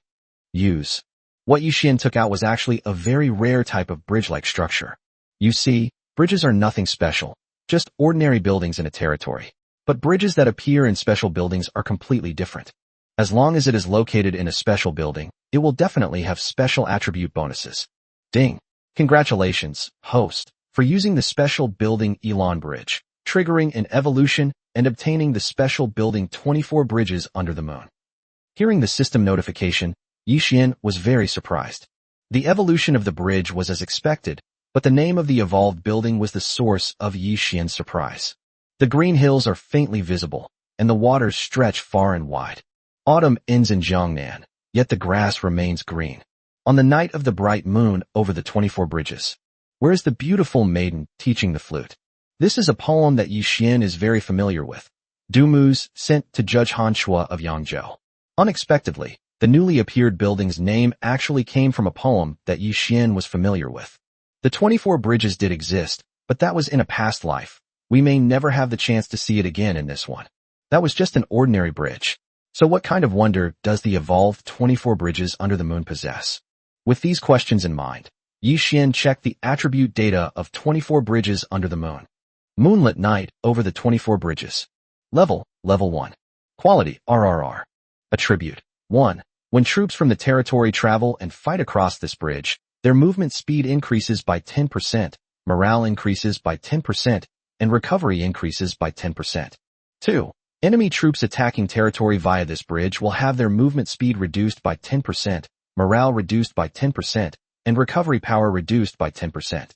S1: Use. What Yixian took out was actually a very rare type of bridge-like structure. You see, bridges are nothing special, just ordinary buildings in a territory. But bridges that appear in special buildings are completely different. As long as it is located in a special building, it will definitely have special attribute bonuses. Ding. Congratulations, host, for using the special building Elon Bridge, triggering an evolution and obtaining the special building 24 bridges under the moon. Hearing the system notification, Yixian was very surprised. The evolution of the bridge was as expected, but the name of the evolved building was the source of Yixian's surprise. The green hills are faintly visible, and the waters stretch far and wide. Autumn ends in Jiangnan, yet the grass remains green. On the night of the bright moon over the 24 bridges, where is the beautiful maiden teaching the flute? This is a poem that Yixian is very familiar with. Dumu's sent to Judge Hanshua of Yangzhou. Unexpectedly, the newly appeared building's name actually came from a poem that Yixian was familiar with. The 24 bridges did exist, but that was in a past life. We may never have the chance to see it again in this one. That was just an ordinary bridge. So what kind of wonder does the evolved 24 bridges under the moon possess? With these questions in mind, Yixian checked the attribute data of 24 bridges under the moon. Moonlit night over the 24 bridges. Level 1. Quality RRR. Attribute 1. When troops from the territory travel and fight across this bridge, their movement speed increases by 10%, morale increases by 10%, and recovery increases by 10%. 2. Enemy troops attacking territory via this bridge will have their movement speed reduced by 10%, morale reduced by 10%, and recovery power reduced by 10%.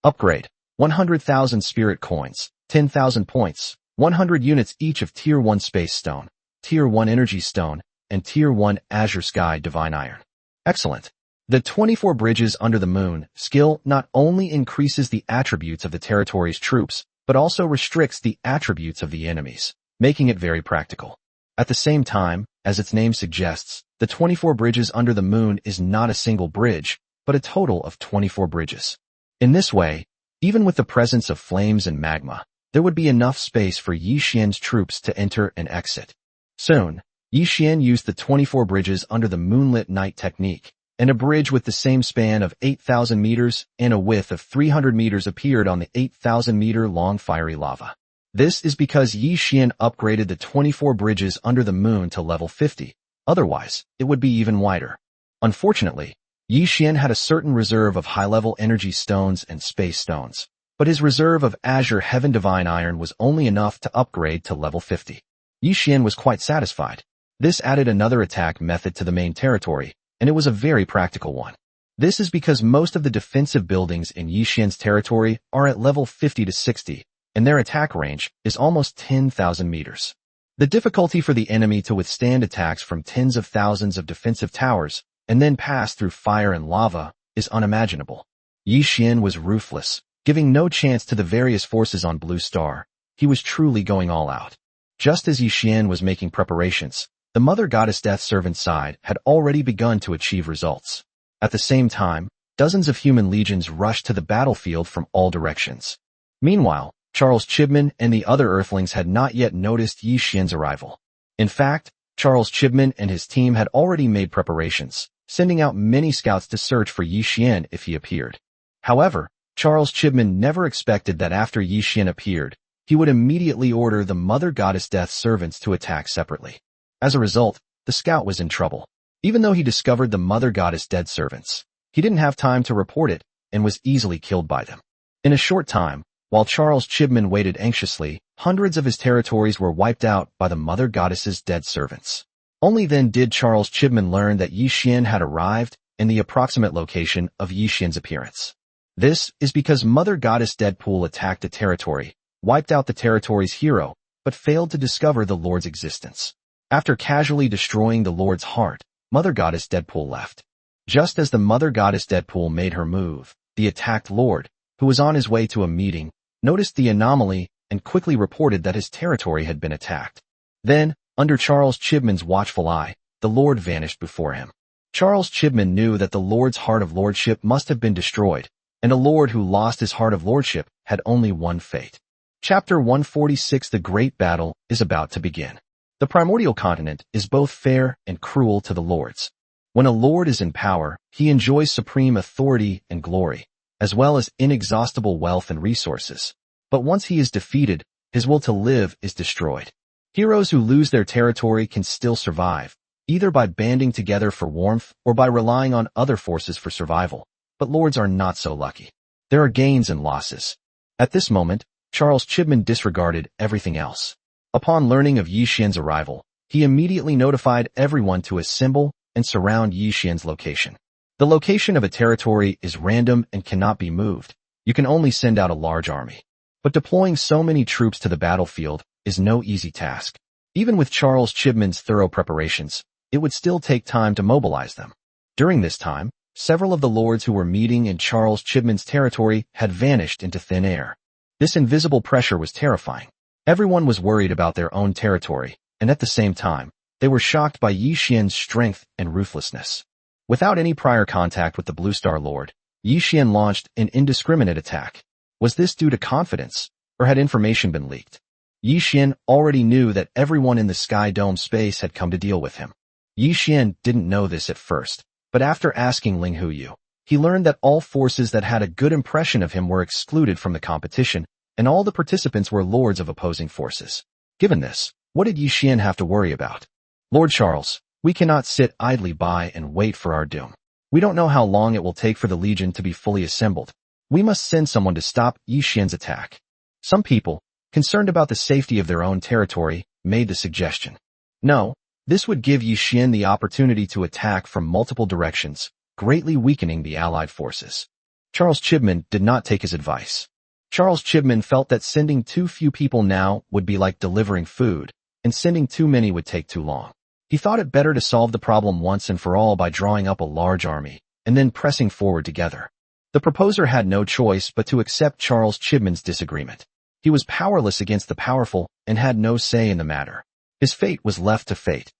S1: Upgrade. 100,000 spirit coins, 10,000 points, 100 units each of Tier 1 Space Stone, Tier 1 Energy Stone, and Tier 1 Azure Sky Divine Iron. Excellent. The 24 bridges under the moon skill not only increases the attributes of the territory's troops, but also restricts the attributes of the enemies, making it very practical. At the same time, as its name suggests, the 24 bridges under the moon is not a single bridge, but a total of 24 bridges. In this way, even with the presence of flames and magma, there would be enough space for Yixian's troops to enter and exit. Soon, Yixian used the 24 bridges under the moonlit night technique, and a bridge with the same span of 8,000 meters and a width of 300 meters appeared on the 8,000-meter-long fiery lava. This is because Yixian upgraded the 24 bridges under the moon to level 50, otherwise, it would be even wider. Unfortunately, Yixian had a certain reserve of high-level energy stones and space stones, but his reserve of Azure Heaven Divine Iron was only enough to upgrade to level 50. Yixian was quite satisfied. This added another attack method to the main territory, and it was a very practical one. This is because most of the defensive buildings in Yixian's territory are at level 50 to 60, and their attack range is almost 10,000 meters. The difficulty for the enemy to withstand attacks from tens of thousands of defensive towers and then pass through fire and lava is unimaginable. Yixian was ruthless, giving no chance to the various forces on Blue Star. He was truly going all out. Just as Yixian was making preparations, The Mother Goddess Death Servant side had already begun to achieve results. At the same time, dozens of human legions rushed to the battlefield from all directions. Meanwhile, Charles Chibman and the other Earthlings had not yet noticed Yi Xian's arrival. In fact, Charles Chibman and his team had already made preparations, sending out many scouts to search for Yi Xian if he appeared. However, Charles Chibman never expected that after Yi Xian appeared, he would immediately order the Mother Goddess Death Servants to attack separately. As a result, the scout was in trouble. Even though he discovered the Mother Goddess Dead Servants, he didn't have time to report it and was easily killed by them. In a short time, while Charles Chibman waited anxiously, hundreds of his territories were wiped out by the Mother Goddess's dead servants. Only then did Charles Chibman learn that Yi Xian had arrived and the approximate location of Yi Xian's appearance. This is because Mother Goddess Deadpool attacked a territory, wiped out the territory's hero, but failed to discover the Lord's existence. After casually destroying the Lord's heart, Mother Goddess Deadpool left. Just as the Mother Goddess Deadpool made her move, the attacked Lord, who was on his way to a meeting, noticed the anomaly and quickly reported that his territory had been attacked. Then, under Charles Chibman's watchful eye, the Lord vanished before him. Charles Chibman knew that the Lord's heart of lordship must have been destroyed, and a Lord who lost his heart of lordship had only one fate. Chapter 146 The Great Battle is about to begin. The primordial continent is both fair and cruel to the lords. When a lord is in power, he enjoys supreme authority and glory, as well as inexhaustible wealth and resources. But once he is defeated, his will to live is destroyed. Heroes who lose their territory can still survive, either by banding together for warmth or by relying on other forces for survival. But lords are not so lucky. There are gains and losses. At this moment, Charles Chibman disregarded everything else. Upon learning of Yi Xian's arrival, he immediately notified everyone to assemble and surround Yi Xian's location. The location of a territory is random and cannot be moved. You can only send out a large army. But deploying so many troops to the battlefield is no easy task. Even with Charles Chibman's thorough preparations, it would still take time to mobilize them. During this time, several of the lords who were meeting in Charles Chibman's territory had vanished into thin air. This invisible pressure was terrifying. Everyone was worried about their own territory, and at the same time, they were shocked by Yi Xian's strength and ruthlessness. Without any prior contact with the Blue Star Lord, Yi Xian launched an indiscriminate attack. Was this due to confidence, or had information been leaked? Yi Xian already knew that everyone in the Sky Dome space had come to deal with him. Yi Xian didn't know this at first, but after asking Ling Huyu, he learned that all forces that had a good impression of him were excluded from the competition, and all the participants were lords of opposing forces. Given this, what did Yi Xian have to worry about? Lord Charles, we cannot sit idly by and wait for our doom. We don't know how long it will take for the Legion to be fully assembled. We must send someone to stop Yi Xian's attack. Some people, concerned about the safety of their own territory, made the suggestion. No, this would give Yi Xian the opportunity to attack from multiple directions, greatly weakening the allied forces. Charles Chibman did not take his advice. Charles Chibman felt that sending too few people now would be like delivering food, and sending too many would take too long. He thought it better to solve the problem once and for all by drawing up a large army, and then pressing forward together. The proposer had no choice but to accept Charles Chibman's disagreement. He was powerless against the powerful and had no say in the matter. His fate was left to fate.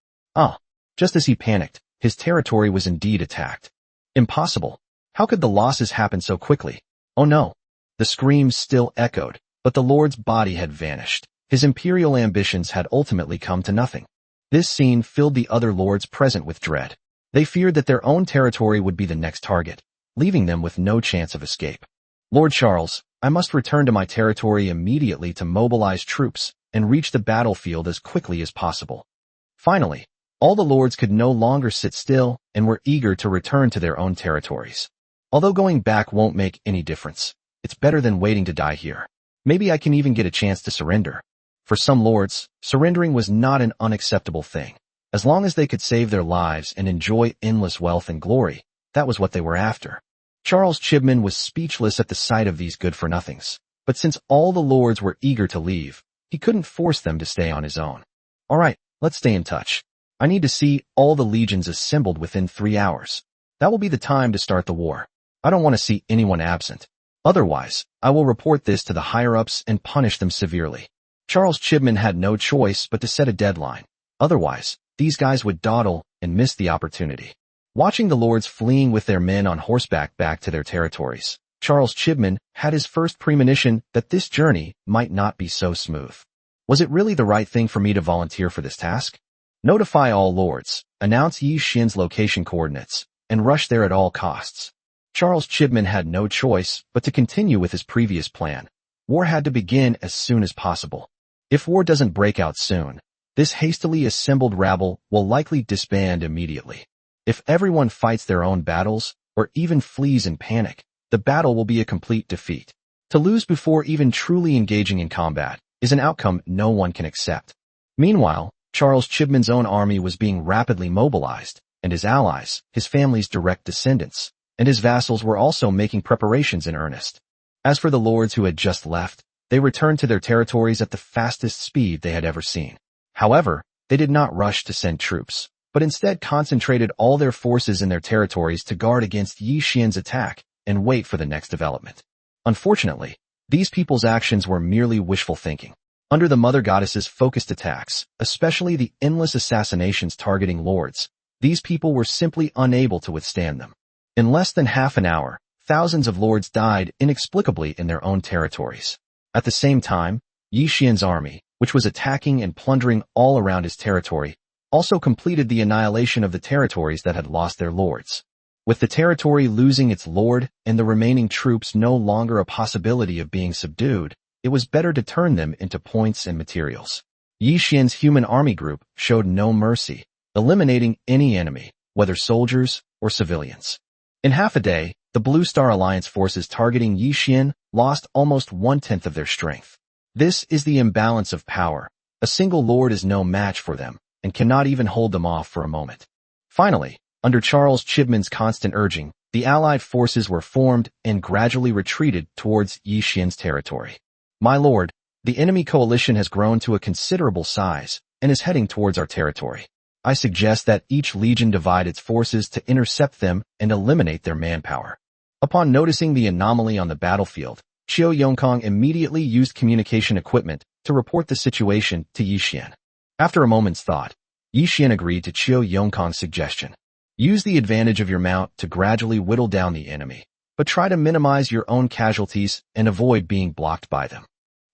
S1: Just as he panicked, his territory was indeed attacked. Impossible. How could the losses happen so quickly? Oh no. The screams still echoed, but the Lord's body had vanished. His imperial ambitions had ultimately come to nothing. This scene filled the other lords present with dread. They feared that their own territory would be the next target, leaving them with no chance of escape. Lord Charles, I must return to my territory immediately to mobilize troops and reach the battlefield as quickly as possible. Finally, all the lords could no longer sit still and were eager to return to their own territories. Although going back won't make any difference, it's better than waiting to die here. Maybe I can even get a chance to surrender. For some lords, surrendering was not an unacceptable thing. As long as they could save their lives and enjoy endless wealth and glory, that was what they were after. Charles Chibman was speechless at the sight of these good-for-nothings. But since all the lords were eager to leave, he couldn't force them to stay on his own. All right, let's stay in touch. I need to see all the legions assembled within 3 hours. That will be the time to start the war. I don't want to see anyone absent. Otherwise, I will report this to the higher-ups and punish them severely. Charles Chibman had no choice but to set a deadline. Otherwise, these guys would dawdle and miss the opportunity. Watching the lords fleeing with their men on horseback back to their territories, Charles Chibman had his first premonition that this journey might not be so smooth. Was it really the right thing for me to volunteer for this task? Notify all lords, announce Yi Xian's location coordinates, and rush there at all costs. Charles Chibman had no choice but to continue with his previous plan. War had to begin as soon as possible. If war doesn't break out soon, this hastily assembled rabble will likely disband immediately. If everyone fights their own battles, or even flees in panic, the battle will be a complete defeat. To lose before even truly engaging in combat is an outcome no one can accept. Meanwhile, Charles Chibman's own army was being rapidly mobilized, and his allies, his family's direct descendants, and his vassals were also making preparations in earnest. As for the lords who had just left, they returned to their territories at the fastest speed they had ever seen. However, they did not rush to send troops, but instead concentrated all their forces in their territories to guard against Yi Xian's attack and wait for the next development. Unfortunately, these people's actions were merely wishful thinking. Under the Mother Goddess's focused attacks, especially the endless assassinations targeting lords, these people were simply unable to withstand them. In less than half an hour, thousands of lords died inexplicably in their own territories. At the same time, Yi Xian's army, which was attacking and plundering all around his territory, also completed the annihilation of the territories that had lost their lords. With the territory losing its lord and the remaining troops no longer a possibility of being subdued, it was better to turn them into points and materials. Yi Xian's human army group showed no mercy, eliminating any enemy, whether soldiers or civilians. In half a day, the Blue Star Alliance forces targeting Yi Xian lost almost 1/10 of their strength. This is the imbalance of power. A single lord is no match for them, and cannot even hold them off for a moment. Finally, under Charles Chibman's constant urging, the Allied forces were formed and gradually retreated towards Yi Xian's territory. My lord, the enemy coalition has grown to a considerable size and is heading towards our territory. I suggest that each legion divide its forces to intercept them and eliminate their manpower. Upon noticing the anomaly on the battlefield, Qiu Yongkang immediately used communication equipment to report the situation to Yi Xian. After a moment's thought, Yi Xian agreed to Qiu Yongkang's suggestion. Use the advantage of your mount to gradually whittle down the enemy, but try to minimize your own casualties and avoid being blocked by them.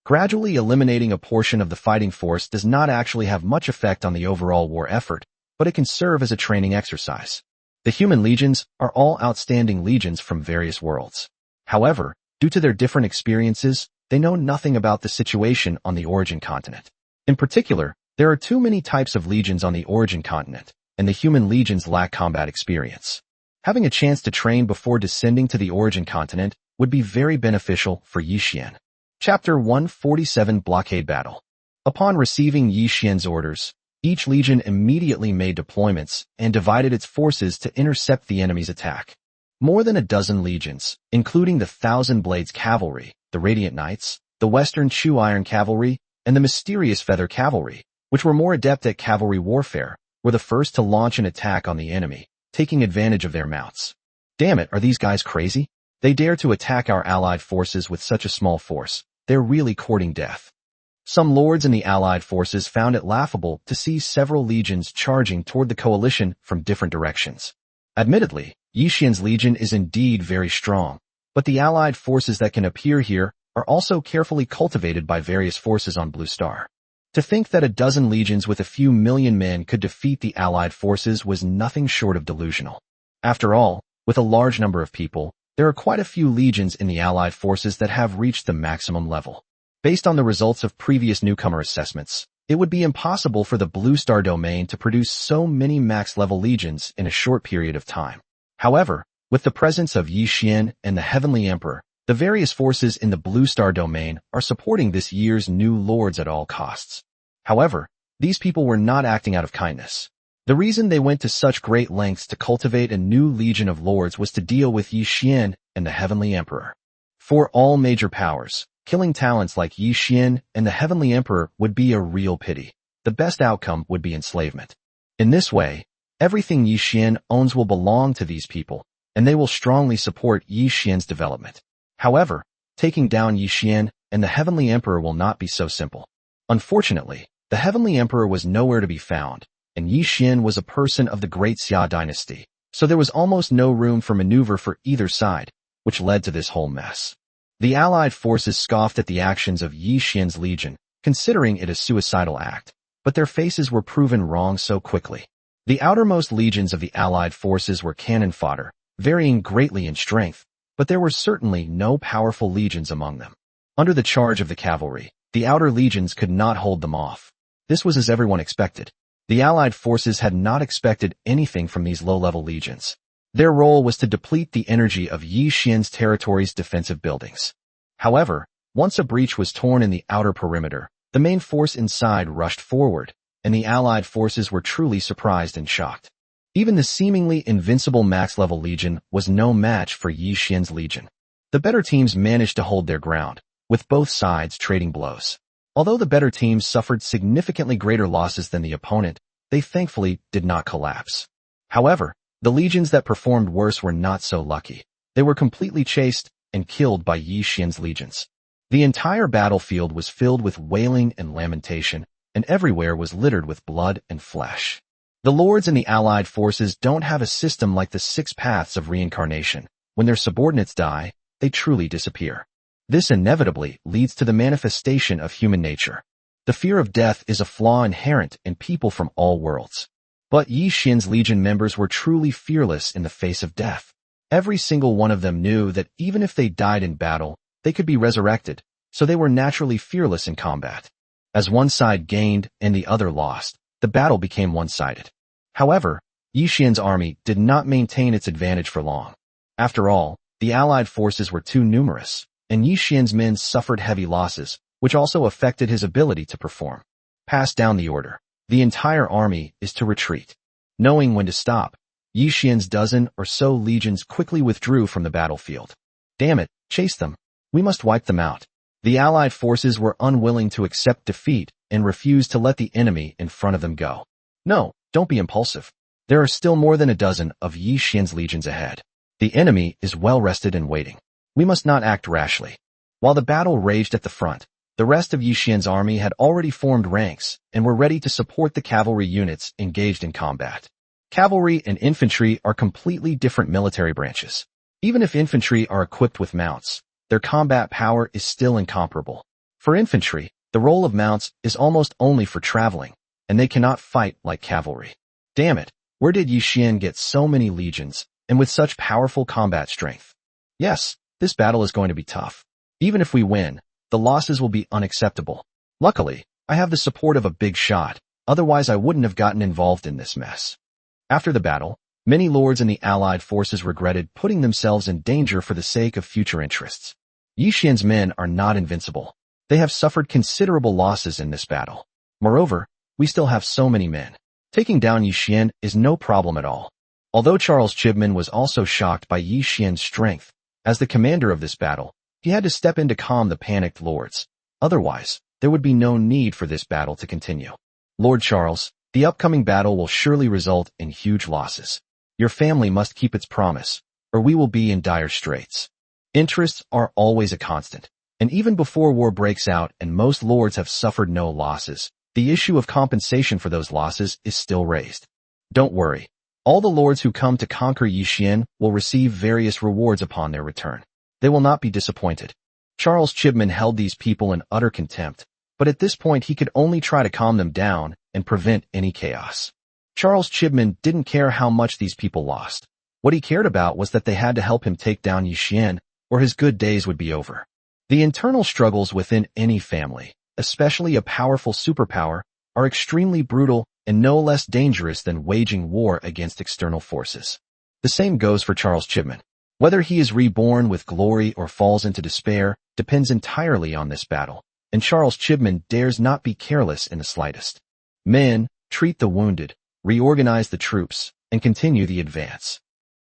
S1: Gradually eliminating a portion of the fighting force does not actually have much effect on the overall war effort, but it can serve as a training exercise. The human legions are all outstanding legions from various worlds. However, due to their different experiences, they know nothing about the situation on the origin continent. In particular, there are too many types of legions on the origin continent, and the human legions lack combat experience. Having a chance to train before descending to the origin continent would be very beneficial for Yi Xian. Chapter 147 Blockade Battle. Upon receiving Yi Xian's orders, each legion immediately made deployments and divided its forces to intercept the enemy's attack. More than a dozen legions, including the Thousand Blades Cavalry, the Radiant Knights, the Western Chu Iron Cavalry, and the Mysterious Feather Cavalry, which were more adept at cavalry warfare, were the first to launch an attack on the enemy, taking advantage of their mounts. Damn it, are these guys crazy? They dare to attack our allied forces with such a small force. They're really courting death. Some lords in the allied forces found it laughable to see several legions charging toward the coalition from different directions. Admittedly, Yi Xian's legion is indeed very strong, but the allied forces that can appear here are also carefully cultivated by various forces on Blue Star. To think that a dozen legions with a few million men could defeat the allied forces was nothing short of delusional. After all, with a large number of people, there are quite a few legions in the allied forces that have reached the maximum level. Based on the results of previous newcomer assessments, it would be impossible for the Blue Star domain to produce so many max-level legions in a short period of time. However, with the presence of Yi Xian and the Heavenly Emperor, the various forces in the Blue Star domain are supporting this year's new lords at all costs. However, these people were not acting out of kindness. The reason they went to such great lengths to cultivate a new legion of lords was to deal with Yi Xian and the Heavenly Emperor. For all major powers, killing talents like Yi Xian and the Heavenly Emperor would be a real pity. The best outcome would be enslavement. In this way, everything Yi Xian owns will belong to these people, and they will strongly support Yi Xian's development. However, taking down Yi Xian and the Heavenly Emperor will not be so simple. Unfortunately, the Heavenly Emperor was nowhere to be found, and Yi Xian was a person of the Great Xia dynasty, so there was almost no room for maneuver for either side, which led to this whole mess. The Allied forces scoffed at the actions of Yi Xian's legion, considering it a suicidal act, but their faces were proven wrong so quickly. The outermost legions of the Allied forces were cannon fodder, varying greatly in strength, but there were certainly no powerful legions among them. Under the charge of the cavalry, the outer legions could not hold them off. This was as everyone expected. The Allied forces had not expected anything from these low-level legions. Their role was to deplete the energy of Yi Xian's territory's defensive buildings. However, once a breach was torn in the outer perimeter, the main force inside rushed forward, and the Allied forces were truly surprised and shocked. Even the seemingly invincible max-level legion was no match for Yi Xian's legion. The better teams managed to hold their ground, with both sides trading blows. Although the better teams suffered significantly greater losses than the opponent, they thankfully did not collapse. However, the legions that performed worse were not so lucky. They were completely chased and killed by Yi Xian's legions. The entire battlefield was filled with wailing and lamentation, and everywhere was littered with blood and flesh. The lords in the Allied forces don't have a system like the 6 paths of reincarnation. When their subordinates die, they truly disappear. This inevitably leads to the manifestation of human nature. The fear of death is a flaw inherent in people from all worlds. But Yi Xian's legion members were truly fearless in the face of death. Every single one of them knew that even if they died in battle, they could be resurrected, so they were naturally fearless in combat. As one side gained and the other lost, the battle became one-sided. However, Yi Xian's army did not maintain its advantage for long. After all, the Allied forces were too numerous, and Yi Xian's men suffered heavy losses, which also affected his ability to perform. Pass down the order. The entire army is to retreat. Knowing when to stop, Yi Xian's dozen or so legions quickly withdrew from the battlefield. Damn it, chase them. We must wipe them out. The Allied forces were unwilling to accept defeat and refused to let the enemy in front of them go. No, don't be impulsive. There are still more than a dozen of Yi Xian's legions ahead. The enemy is well rested and waiting. We must not act rashly. While the battle raged at the front, the rest of Yi Xian's army had already formed ranks and were ready to support the cavalry units engaged in combat. Cavalry and infantry are completely different military branches. Even if infantry are equipped with mounts, their combat power is still incomparable. For infantry, the role of mounts is almost only for traveling, and they cannot fight like cavalry. Damn it, where did Yi Xian get so many legions, and with such powerful combat strength? Yes, this battle is going to be tough. Even if we win, the losses will be unacceptable. Luckily, I have the support of a big shot, otherwise I wouldn't have gotten involved in this mess. After the battle, many lords in the Allied forces regretted putting themselves in danger for the sake of future interests. Yi Xian's men are not invincible. They have suffered considerable losses in this battle. Moreover, we still have so many men. Taking down Yi Xian is no problem at all. Although Charles Chibman was also shocked by Yi Xian's strength, as the commander of this battle, he had to step in to calm the panicked lords. Otherwise, there would be no need for this battle to continue. Lord Charles, the upcoming battle will surely result in huge losses. Your family must keep its promise, or we will be in dire straits. Interests are always a constant, and even before war breaks out and most lords have suffered no losses, the issue of compensation for those losses is still raised. Don't worry. All the lords who come to conquer Yi Xian will receive various rewards upon their return. They will not be disappointed. Charles Chibman held these people in utter contempt, but at this point he could only try to calm them down and prevent any chaos. Charles Chibman didn't care how much these people lost. What he cared about was that they had to help him take down Yi Xian, or his good days would be over. The internal struggles within any family, especially a powerful superpower, are extremely brutal and no less dangerous than waging war against external forces. The same goes for Charles Chibman. Whether he is reborn with glory or falls into despair depends entirely on this battle, and Charles Chibman dares not be careless in the slightest. Men, treat the wounded, reorganize the troops, and continue the advance.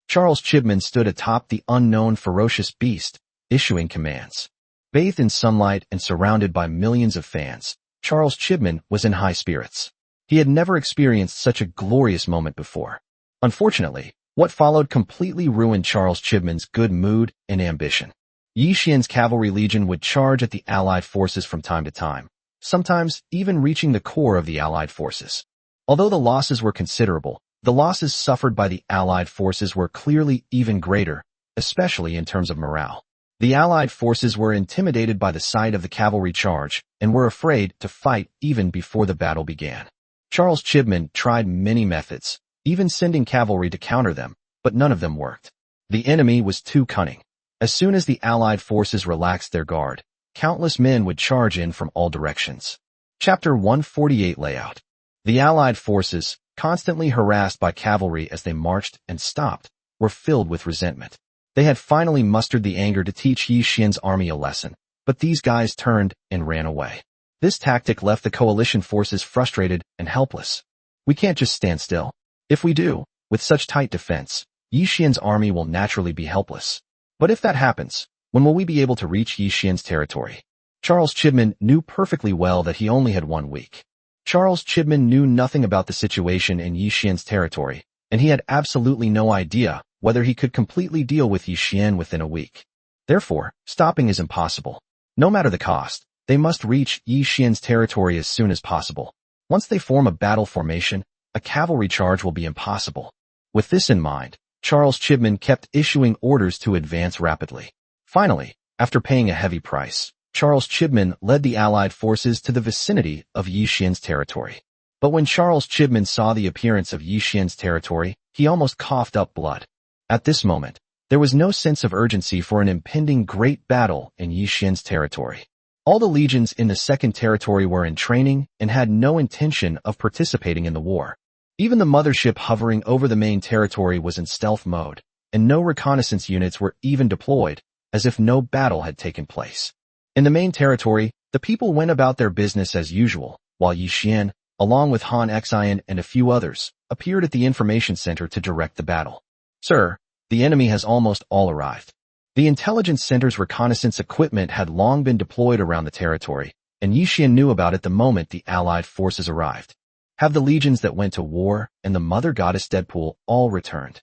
S1: Charles Chibman stood atop the unknown ferocious beast, issuing commands. Bathed in sunlight and surrounded by millions of fans, Charles Chibman was in high spirits. He had never experienced such a glorious moment before. Unfortunately, what followed completely ruined Charles Chibman's good mood and ambition. Yi Xian's cavalry legion would charge at the Allied forces from time to time, sometimes even reaching the core of the Allied forces. Although the losses were considerable, the losses suffered by the Allied forces were clearly even greater, especially in terms of morale. The Allied forces were intimidated by the sight of the cavalry charge and were afraid to fight even before the battle began. Charles Chibman tried many methods, even sending cavalry to counter them, but none of them worked. The enemy was too cunning. As soon as the Allied forces relaxed their guard, countless men would charge in from all directions. Chapter 148 Layout. The Allied forces, constantly harassed by cavalry as they marched and stopped, were filled with resentment. They had finally mustered the anger to teach Yi Xian's army a lesson, but these guys turned and ran away. This tactic left the coalition forces frustrated and helpless. We can't just stand still. If we do, with such tight defense, Yi Xian's army will naturally be helpless. But if that happens, when will we be able to reach Yi Xian's territory? Charles Chibman knew perfectly well that he only had 1 week. Charles Chibman knew nothing about the situation in Yi Xian's territory, and he had absolutely no idea whether he could completely deal with Yi Xian within a week. Therefore, stopping is impossible. No matter the cost, they must reach Yi Xian's territory as soon as possible. Once they form a battle formation, a cavalry charge will be impossible. With this in mind, Charles Chibman kept issuing orders to advance rapidly. Finally, after paying a heavy price, Charles Chibman led the Allied forces to the vicinity of Yi Xian's territory. But when Charles Chibman saw the appearance of Yi Xian's territory, he almost coughed up blood. At this moment, there was no sense of urgency for an impending great battle in Yi Xian's territory. All the legions in the Second Territory were in training and had no intention of participating in the war. Even the mothership hovering over the main territory was in stealth mode, and no reconnaissance units were even deployed, as if no battle had taken place. In the main territory, the people went about their business as usual, while Yi Xian, along with Han Xian and a few others, appeared at the information center to direct the battle. Sir, the enemy has almost all arrived. The intelligence center's reconnaissance equipment had long been deployed around the territory, and Yi Xian knew about it the moment the Allied forces arrived. Have the legions that went to war and the Mother Goddess Deadpool all returned?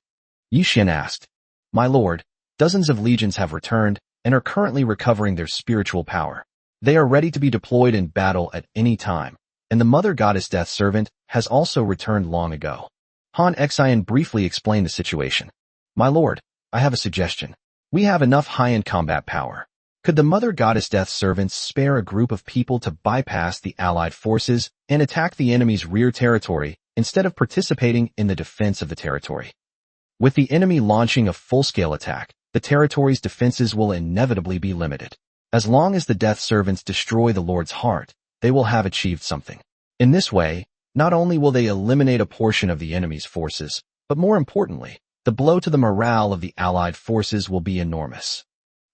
S1: Yi Xian asked. My lord, dozens of legions have returned and are currently recovering their spiritual power. They are ready to be deployed in battle at any time, and the Mother Goddess Death Servant has also returned long ago. Han Xian briefly explained the situation. My lord, I have a suggestion. We have enough high-end combat power. Could the Mother Goddess Death Servants spare a group of people to bypass the Allied forces and attack the enemy's rear territory instead of participating in the defense of the territory? With the enemy launching a full-scale attack, the territory's defenses will inevitably be limited. As long as the Death Servants destroy the Lord's heart, they will have achieved something. In this way, not only will they eliminate a portion of the enemy's forces, but more importantly, the blow to the morale of the Allied forces will be enormous.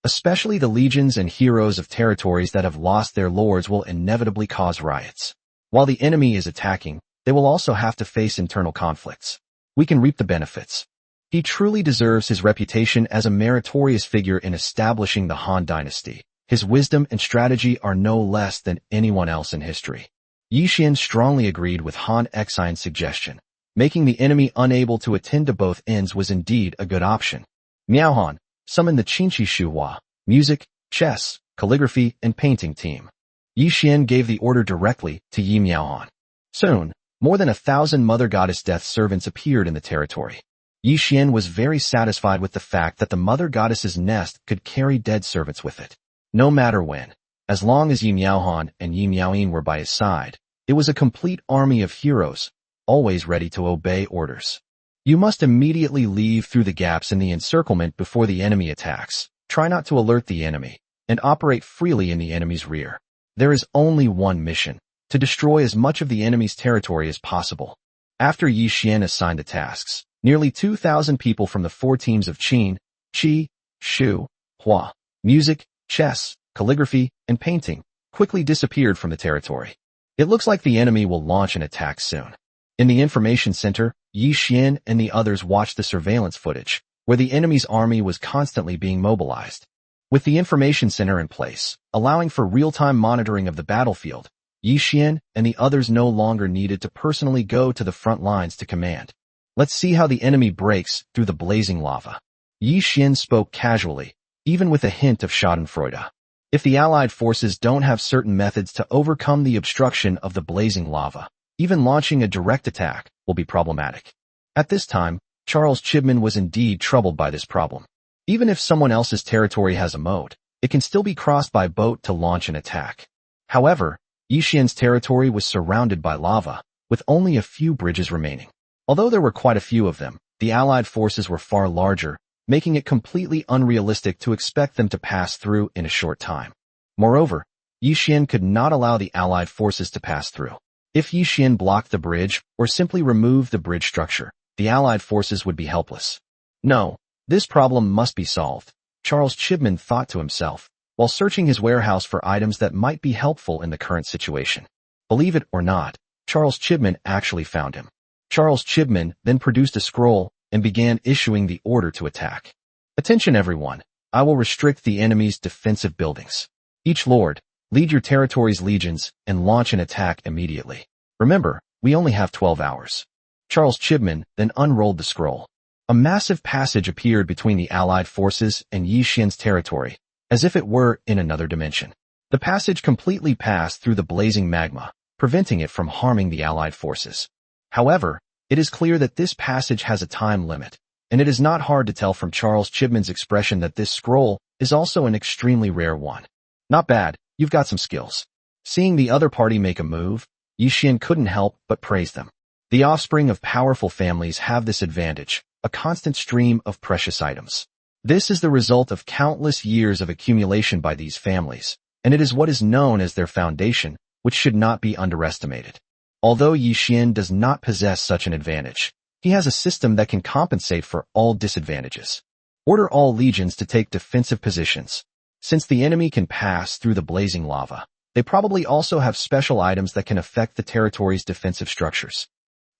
S1: Especially the legions and heroes of territories that have lost their lords will inevitably cause riots. While the enemy is attacking, they will also have to face internal conflicts. We can reap the benefits. He truly deserves his reputation as a meritorious figure in establishing the Han dynasty. His wisdom and strategy are no less than anyone else in history. Yi Xian strongly agreed with Han Xian's suggestion. Making the enemy unable to attend to both ends was indeed a good option. Miaohan, summon the Qinqi Shuhua, music, chess, calligraphy, and painting team. Yi Xian gave the order directly to Yi Miaohan. Soon, more than 1,000 Mother Goddess Death servants appeared in the territory. Yi Xian was very satisfied with the fact that the Mother Goddess's nest could carry dead servants with it. No matter when, as long as Yi Miaohan and Yi Miaoyin were by his side, it was a complete army of heroes, always ready to obey orders. You must immediately leave through the gaps in the encirclement before the enemy attacks. Try not to alert the enemy, and operate freely in the enemy's rear. There is only one mission, to destroy as much of the enemy's territory as possible. After Yi Xian assigned the tasks, nearly 2,000 people from the 4 teams of Qin, Qi, Shu, Hua, music, chess, calligraphy, and painting, quickly disappeared from the territory. It looks like the enemy will launch an attack soon. In the information center, Yi Xian and the others watched the surveillance footage, where the enemy's army was constantly being mobilized. With the information center in place, allowing for real-time monitoring of the battlefield, Yi Xian and the others no longer needed to personally go to the front lines to command. Let's see how the enemy breaks through the blazing lava. Yi Xian spoke casually, even with a hint of schadenfreude. If the Allied forces don't have certain methods to overcome the obstruction of the blazing lava, Even launching a direct attack will be problematic. At this time, Charles Chibman was indeed troubled by this problem. Even if someone else's territory has a moat, it can still be crossed by boat to launch an attack. However, Yixian's territory was surrounded by lava, with only a few bridges remaining. Although there were quite a few of them, the Allied forces were far larger, making it completely unrealistic to expect them to pass through in a short time. Moreover, Yixian could not allow the Allied forces to pass through. If Yixian blocked the bridge, or simply removed the bridge structure, the Allied forces would be helpless. No, this problem must be solved, Charles Chibman thought to himself, while searching his warehouse for items that might be helpful in the current situation. Believe it or not, Charles Chibman actually found him. Charles Chibman then produced a scroll and began issuing the order to attack. Attention everyone, I will restrict the enemy's defensive buildings. Each lord, lead your territory's legions and launch an attack immediately. Remember, we only have 12 hours. Charles Chibman then unrolled the scroll. A massive passage appeared between the Allied forces and Yixian's territory, as if it were in another dimension. The passage completely passed through the blazing magma, preventing it from harming the Allied forces. However, it is clear that this passage has a time limit, and it is not hard to tell from Charles Chibman's expression that this scroll is also an extremely rare one. Not bad, you've got some skills. Seeing the other party make a move, Yixian couldn't help but praise them. The offspring of powerful families have this advantage, a constant stream of precious items. This is the result of countless years of accumulation by these families, and it is what is known as their foundation, which should not be underestimated. Although Yixian does not possess such an advantage, he has a system that can compensate for all disadvantages. Order all legions to take defensive positions. Since the enemy can pass through the blazing lava, they probably also have special items that can affect the territory's defensive structures.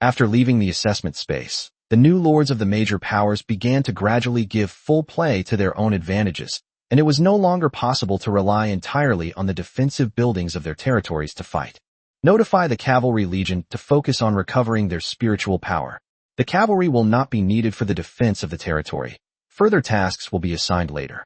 S1: After leaving the assessment space, the new lords of the major powers began to gradually give full play to their own advantages, and it was no longer possible to rely entirely on the defensive buildings of their territories to fight. Notify the cavalry legion to focus on recovering their spiritual power. The cavalry will not be needed for the defense of the territory. Further tasks will be assigned later.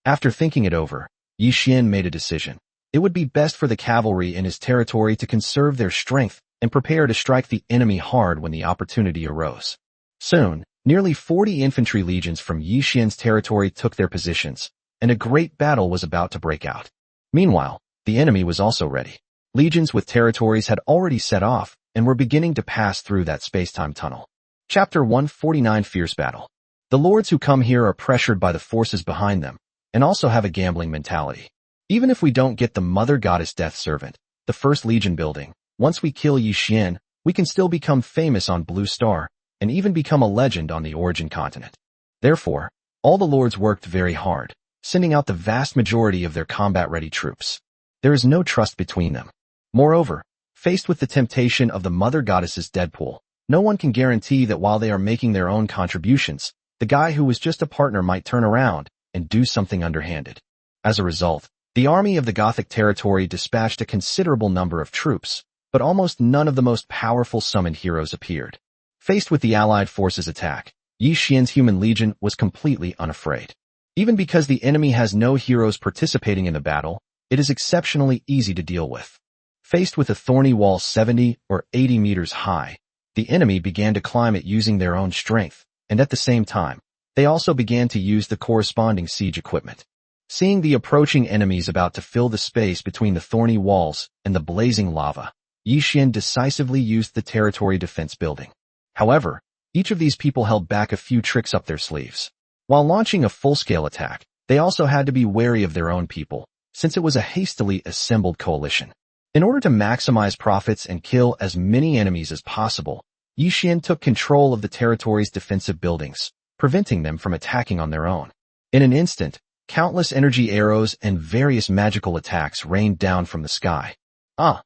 S1: After thinking it over, Yixian made a decision. It would be best for the cavalry in his territory to conserve their strength and prepare to strike the enemy hard when the opportunity arose. Soon, nearly 40 infantry legions from Yixian's territory took their positions, and a great battle was about to break out. Meanwhile, the enemy was also ready. Legions with territories had already set off and were beginning to pass through that space-time tunnel. Chapter 149 Fierce Battle. The lords who come here are pressured by the forces behind them, and also have a gambling mentality. Even if we don't get the Mother Goddess Death Servant, the First Legion building, once we kill Yixian, we can still become famous on Blue Star, and even become a legend on the Origin continent. Therefore, all the lords worked very hard, sending out the vast majority of their combat-ready troops. There is no trust between them. Moreover, faced with the temptation of the Mother Goddess's Deadpool, no one can guarantee that while they are making their own contributions, the guy who was just a partner might turn around and do something underhanded. As a result, the army of the Gothic territory dispatched a considerable number of troops, but almost none of the most powerful summoned heroes appeared. Faced with the Allied forces' attack, Yixian's human legion was completely unafraid. Even because the enemy has no heroes participating in the battle, it is exceptionally easy to deal with. Faced with a thorny wall 70 or 80 meters high, the enemy began to climb it using their own strength, and at the same time, they also began to use the corresponding siege equipment. Seeing the approaching enemies about to fill the space between the thorny walls and the blazing lava, Yixian decisively used the territory defense building. However, each of these people held back a few tricks up their sleeves. While launching a full-scale attack, they also had to be wary of their own people, since it was a hastily assembled coalition. In order to maximize profits and kill as many enemies as possible, Yixian took control of the territory's defensive buildings, preventing them from attacking on their own. In an instant, countless energy arrows and various magical attacks rained down from the sky. Oh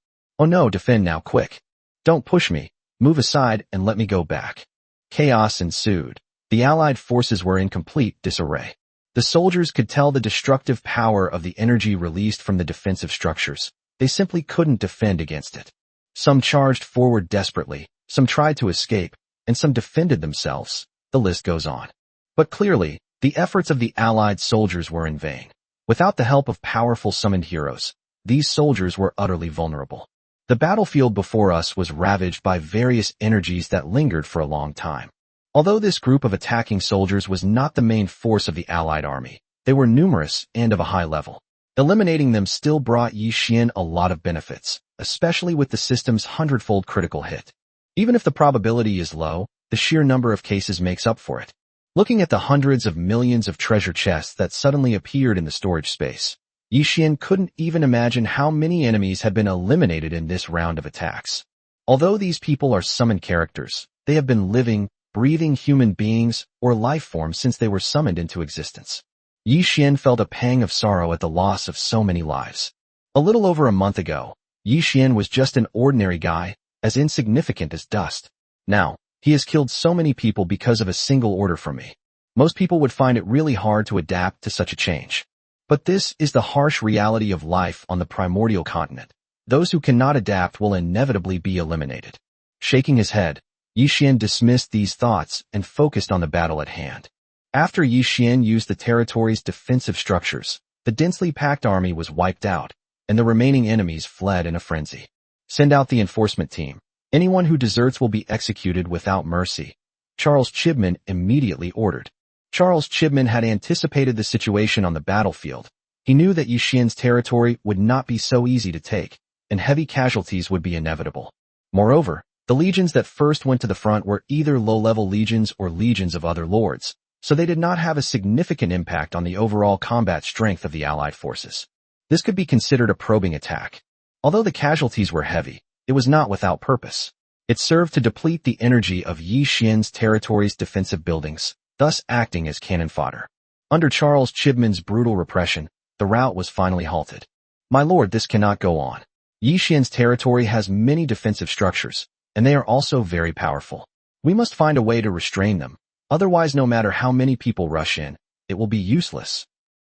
S1: no, defend now, quick. Don't push me, move aside and let me go back. Chaos ensued. The Allied forces were in complete disarray. The soldiers could tell the destructive power of the energy released from the defensive structures. They simply couldn't defend against it. Some charged forward desperately, some tried to escape, and some defended themselves. The list goes on. But clearly, the efforts of the Allied soldiers were in vain. Without the help of powerful summoned heroes, these soldiers were utterly vulnerable. The battlefield before us was ravaged by various energies that lingered for a long time. Although this group of attacking soldiers was not the main force of the Allied army, they were numerous and of a high level. Eliminating them still brought Yi Xian a lot of benefits, especially with the system's 100-fold critical hit. Even if the probability is low, the sheer number of cases makes up for it. Looking at the hundreds of millions of treasure chests that suddenly appeared in the storage space, Yi Xian couldn't even imagine how many enemies had been eliminated in this round of attacks. Although these people are summoned characters, they have been living, breathing human beings or life forms since they were summoned into existence. Yi Xian felt a pang of sorrow at the loss of so many lives. A little over a month ago, Yi Xian was just an ordinary guy, as insignificant as dust. Now, he has killed so many people because of a single order from me. Most people would find it really hard to adapt to such a change. But this is the harsh reality of life on the primordial continent. Those who cannot adapt will inevitably be eliminated. Shaking his head, Yi Xian dismissed these thoughts and focused on the battle at hand. After Yi Xian used the territory's defensive structures, the densely packed army was wiped out, and the remaining enemies fled in a frenzy. Send out the enforcement team. Anyone who deserts will be executed without mercy, Charles Chibman immediately ordered. Charles Chibman had anticipated the situation on the battlefield. He knew that Yi Xian's territory would not be so easy to take, and heavy casualties would be inevitable. Moreover, the legions that first went to the front were either low-level legions or legions of other lords, so they did not have a significant impact on the overall combat strength of the Allied forces. This could be considered a probing attack. Although the casualties were heavy, it was not without purpose. It served to deplete the energy of Yi Xian's territory's defensive buildings, thus acting as cannon fodder. Under Charles Chibman's brutal repression, the rout was finally halted. My lord, this cannot go on. Yi Xian's territory has many defensive structures, and they are also very powerful. We must find a way to restrain them. Otherwise, no matter how many people rush in, it will be useless.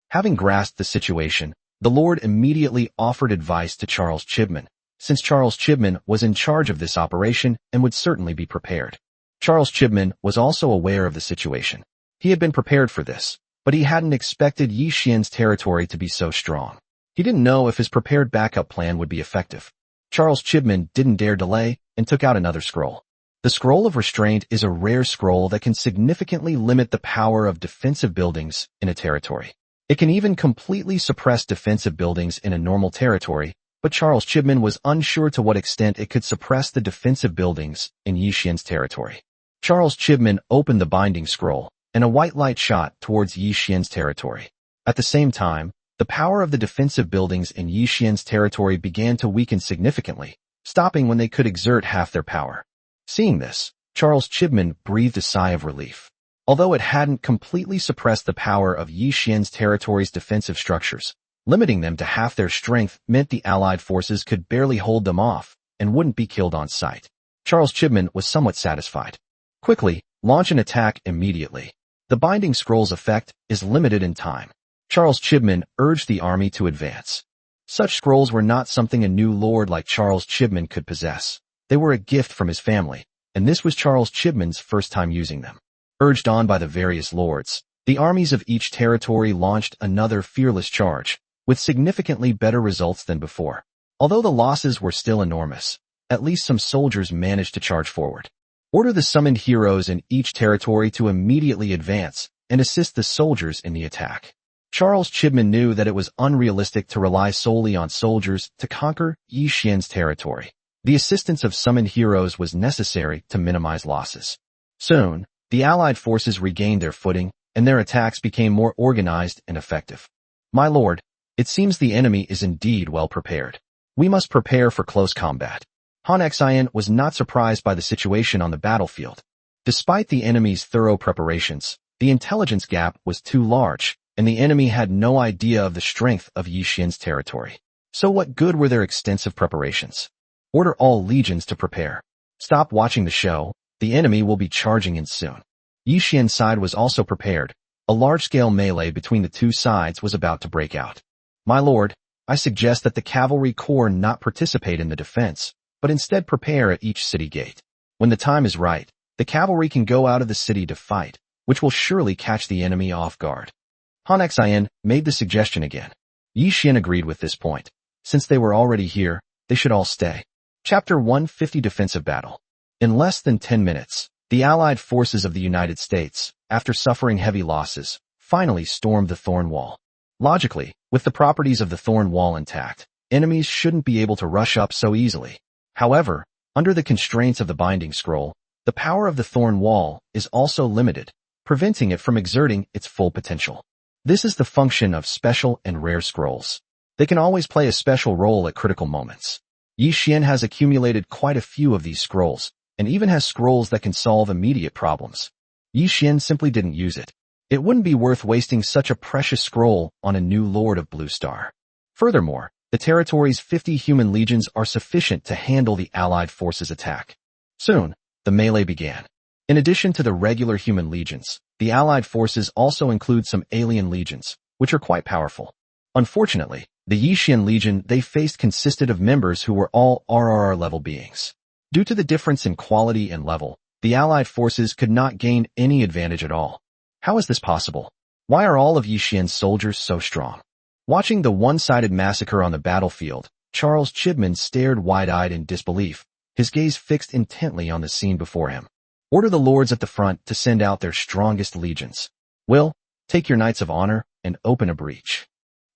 S1: Having grasped the situation, the Lord immediately offered advice to Charles Chibman, since Charles Chibman was in charge of this operation and would certainly be prepared. Charles Chibman was also aware of the situation. He had been prepared for this, but he hadn't expected Yi Xian's territory to be so strong. He didn't know if his prepared backup plan would be effective. Charles Chibman didn't dare delay and took out another scroll. The Scroll of Restraint is a rare scroll that can significantly limit the power of defensive buildings in a territory. It can even completely suppress defensive buildings in a normal territory, but Charles Chibman was unsure to what extent it could suppress the defensive buildings in Yi Xian's territory. Charles Chibman opened the binding scroll, and a white light shot towards Yi Xian's territory. At the same time, the power of the defensive buildings in Yi Xian's territory began to weaken significantly, stopping when they could exert half their power. Seeing this, Charles Chibman breathed a sigh of relief. Although it hadn't completely suppressed the power of Yi Xian's territory's defensive structures, limiting them to half their strength meant the Allied forces could barely hold them off and wouldn't be killed on sight. Charles Chibman was somewhat satisfied. Quickly, launch an attack immediately. The binding scroll's effect is limited in time. Charles Chibman urged the army to advance. Such scrolls were not something a new lord like Charles Chibman could possess. They were a gift from his family, and this was Charles Chibman's first time using them. Urged on by the various lords, the armies of each territory launched another fearless charge, with significantly better results than before. Although the losses were still enormous, at least some soldiers managed to charge forward. Order the summoned heroes in each territory to immediately advance and assist the soldiers in the attack. Charles Chibman knew that it was unrealistic to rely solely on soldiers to conquer Yi Xian's territory. The assistance of summoned heroes was necessary to minimize losses. Soon, the Allied forces regained their footing, and their attacks became more organized and effective. My lord, it seems the enemy is indeed well prepared. We must prepare for close combat. Han Xian was not surprised by the situation on the battlefield. Despite the enemy's thorough preparations, the intelligence gap was too large, and the enemy had no idea of the strength of Yi Xian's territory. So what good were their extensive preparations? Order all legions to prepare. Stop watching the show, the enemy will be charging in soon. Yi Xian's side was also prepared. A large-scale melee between the two sides was about to break out. My lord, I suggest that the cavalry corps not participate in the defense, but instead prepare at each city gate. When the time is right, the cavalry can go out of the city to fight, which will surely catch the enemy off guard. Han Xian made the suggestion again. Yi Xian agreed with this point. Since they were already here, they should all stay. Chapter 150 Defensive Battle. In less than 10 minutes, the Allied forces of the United States, after suffering heavy losses, finally stormed the Thorn Wall. Logically, with the properties of the Thorn Wall intact, enemies shouldn't be able to rush up so easily. However, under the constraints of the Binding Scroll, the power of the Thorn Wall is also limited, preventing it from exerting its full potential. This is the function of special and rare scrolls. They can always play a special role at critical moments. Yi Xian has accumulated quite a few of these scrolls, and even has scrolls that can solve immediate problems. Yi Xian simply didn't use it. It wouldn't be worth wasting such a precious scroll on a new Lord of Blue Star. Furthermore, the territory's 50 human legions are sufficient to handle the Allied forces' attack. Soon, the melee began. In addition to the regular human legions, the Allied forces also include some alien legions, which are quite powerful. Unfortunately, the Yi Xian Legion they faced consisted of members who were all RRR-level beings. Due to the difference in quality and level, the Allied forces could not gain any advantage at all. How is this possible? Why are all of Yi Xian's soldiers so strong? Watching the one-sided massacre on the battlefield, Charles Chibman stared wide-eyed in disbelief, his gaze fixed intently on the scene before him. Order the lords at the front to send out their strongest legions. Will, take your knights of honor and open a breach.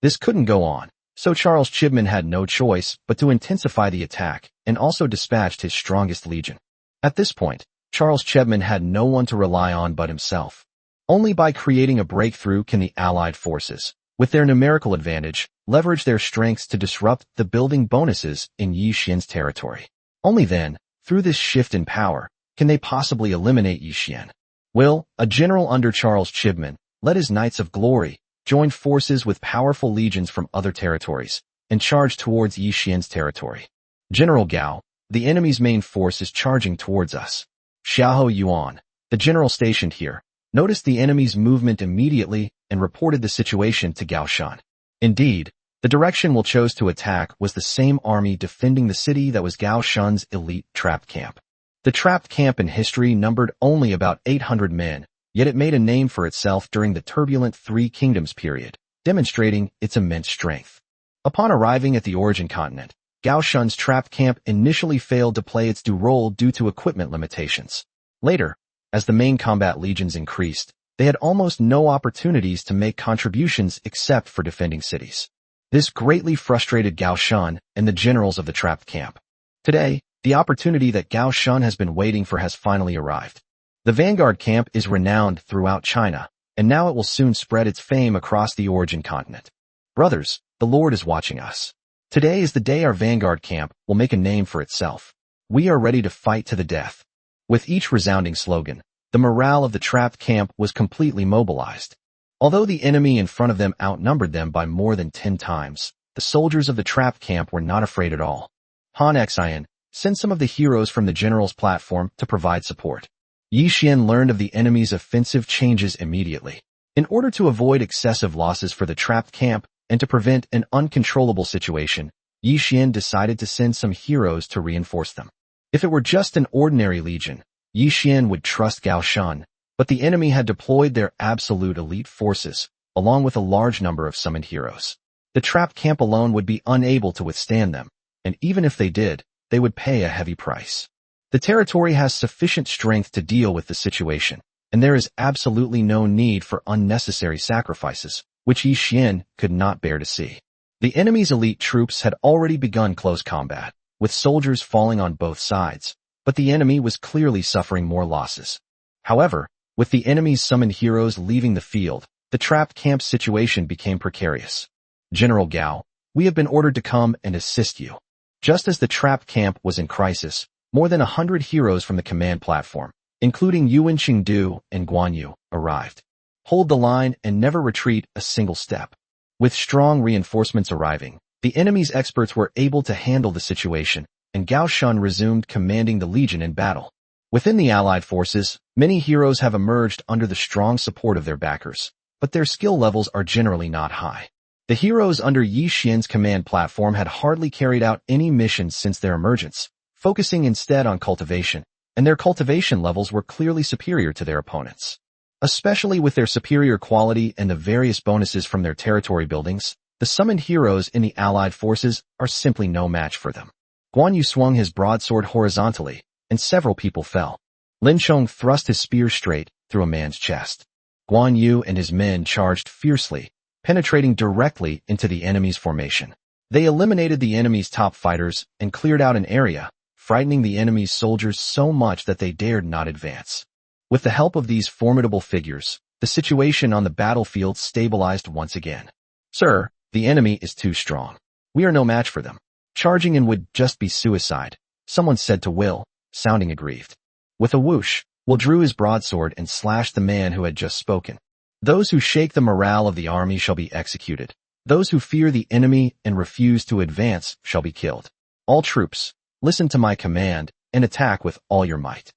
S1: This couldn't go on, so Charles Chibman had no choice but to intensify the attack and also dispatched his strongest legion. At this point, Charles Chibman had no one to rely on but himself. Only by creating a breakthrough can the Allied forces, with their numerical advantage, leverage their strengths to disrupt the building bonuses in Yi Xian's territory. Only then, through this shift in power, can they possibly eliminate Yi Xian. Will, a general under Charles Chibman, led his Knights of Glory, joined forces with powerful legions from other territories, and charged towards Yi Xian's territory. General Gao, the enemy's main force is charging towards us. Xiahou Yuan, the general stationed here, noticed the enemy's movement immediately and reported the situation to Gao Shan. Indeed, the direction Will chose to attack was the same army defending the city that was Gao Shan's elite trapped camp. The trapped camp in history numbered only about 800 men, yet it made a name for itself during the turbulent Three Kingdoms period, demonstrating its immense strength. Upon arriving at the origin continent, Gao Shan's trapped camp initially failed to play its due role due to equipment limitations. Later, as the main combat legions increased, they had almost no opportunities to make contributions except for defending cities. This greatly frustrated Gao Shan and the generals of the trapped camp. Today, the opportunity that Gao Shan has been waiting for has finally arrived. The vanguard camp is renowned throughout China, and now it will soon spread its fame across the origin continent. Brothers, the Lord is watching us. Today is the day our vanguard camp will make a name for itself. We are ready to fight to the death. With each resounding slogan, the morale of the trapped camp was completely mobilized. Although the enemy in front of them outnumbered them by more than 10 times, the soldiers of the trapped camp were not afraid at all. Han Xian, send some of the heroes from the general's platform to provide support. Yi Xian learned of the enemy's offensive changes immediately. In order to avoid excessive losses for the trapped camp and to prevent an uncontrollable situation, Yi Xian decided to send some heroes to reinforce them. If it were just an ordinary legion, Yi Xian would trust Gao Shan, but the enemy had deployed their absolute elite forces, along with a large number of summoned heroes. The trapped camp alone would be unable to withstand them, and even if they did, they would pay a heavy price. The territory has sufficient strength to deal with the situation, and there is absolutely no need for unnecessary sacrifices, which Yi Xian could not bear to see. The enemy's elite troops had already begun close combat, with soldiers falling on both sides, but the enemy was clearly suffering more losses. However, with the enemy's summoned heroes leaving the field, the trapped camp situation became precarious. General Gao, we have been ordered to come and assist you. Just as the trapped camp was in crisis, more than 100 heroes from the command platform, including Yuan Qingdu and Guan Yu, arrived. Hold the line and never retreat a single step. With strong reinforcements arriving, the enemy's experts were able to handle the situation, and Gao Shan resumed commanding the legion in battle. Within the Allied forces, many heroes have emerged under the strong support of their backers, but their skill levels are generally not high. The heroes under Yi Xian's command platform had hardly carried out any missions since their emergence, focusing instead on cultivation, and their cultivation levels were clearly superior to their opponents. Especially with their superior quality and the various bonuses from their territory buildings, the summoned heroes in the Allied forces are simply no match for them. Guan Yu swung his broadsword horizontally, and several people fell. Lin Chong thrust his spear straight through a man's chest. Guan Yu and his men charged fiercely, penetrating directly into the enemy's formation. They eliminated the enemy's top fighters and cleared out an area, frightening the enemy's soldiers so much that they dared not advance. With the help of these formidable figures, the situation on the battlefield stabilized once again. Sir, the enemy is too strong. We are no match for them. Charging in would just be suicide, someone said to Will, sounding aggrieved. With a whoosh, Will drew his broadsword and slashed the man who had just spoken. Those who shake the morale of the army shall be executed. Those who fear the enemy and refuse to advance shall be killed. All troops, listen to my command and attack with all your might.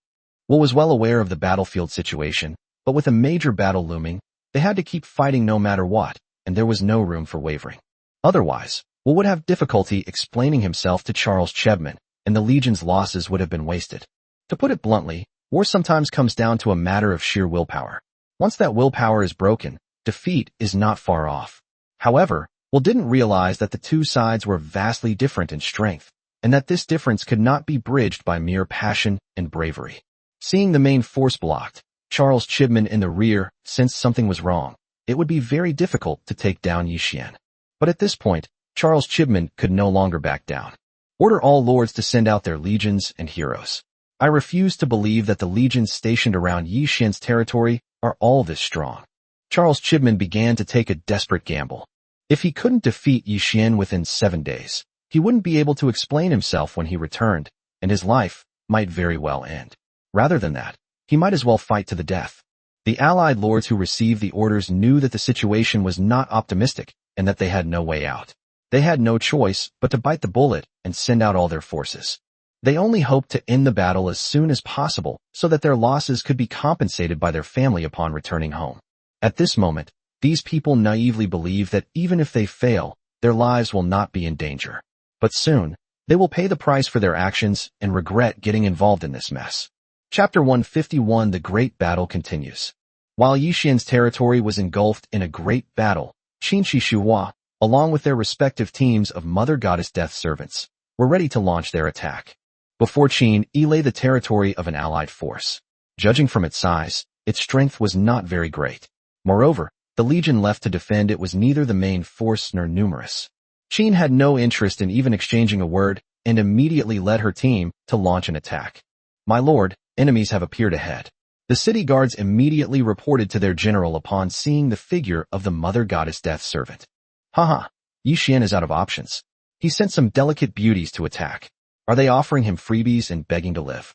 S1: Will was well aware of the battlefield situation, but with a major battle looming, they had to keep fighting no matter what, and there was no room for wavering. Otherwise, Will would have difficulty explaining himself to Charles Chebman, and the Legion's losses would have been wasted. To put it bluntly, war sometimes comes down to a matter of sheer willpower. Once that willpower is broken, defeat is not far off. However, Will didn't realize that the two sides were vastly different in strength, and that this difference could not be bridged by mere passion and bravery. Seeing the main force blocked, Charles Chibman in the rear sensed something was wrong. It would be very difficult to take down Yi Xian. But at this point, Charles Chibman could no longer back down. Order all lords to send out their legions and heroes. I refuse to believe that the legions stationed around Yi Xian's territory are all this strong. Charles Chibman began to take a desperate gamble. If he couldn't defeat Yi Xian within 7 days, he wouldn't be able to explain himself when he returned, and his life might very well end. Rather than that, he might as well fight to the death. The allied lords who received the orders knew that the situation was not optimistic and that they had no way out. They had no choice but to bite the bullet and send out all their forces. They only hoped to end the battle as soon as possible so that their losses could be compensated by their family upon returning home. At this moment, these people naively believe that even if they fail, their lives will not be in danger. But soon, they will pay the price for their actions and regret getting involved in this mess. Chapter 151 The Great Battle continues. While Yi Xian's territory was engulfed in a great battle, Qin Shi Shuhua, along with their respective teams of Mother Goddess Death servants, were ready to launch their attack. Before Qin lay the territory of an allied force. Judging from its size, its strength was not very great. Moreover, the legion left to defend it was neither the main force nor numerous. Qin had no interest in even exchanging a word and immediately led her team to launch an attack. My lord, enemies have appeared ahead. The city guards immediately reported to their general upon seeing the figure of the Mother Goddess Death servant. Haha, Yi Xian is out of options. He sent some delicate beauties to attack. Are they offering him freebies and begging to live?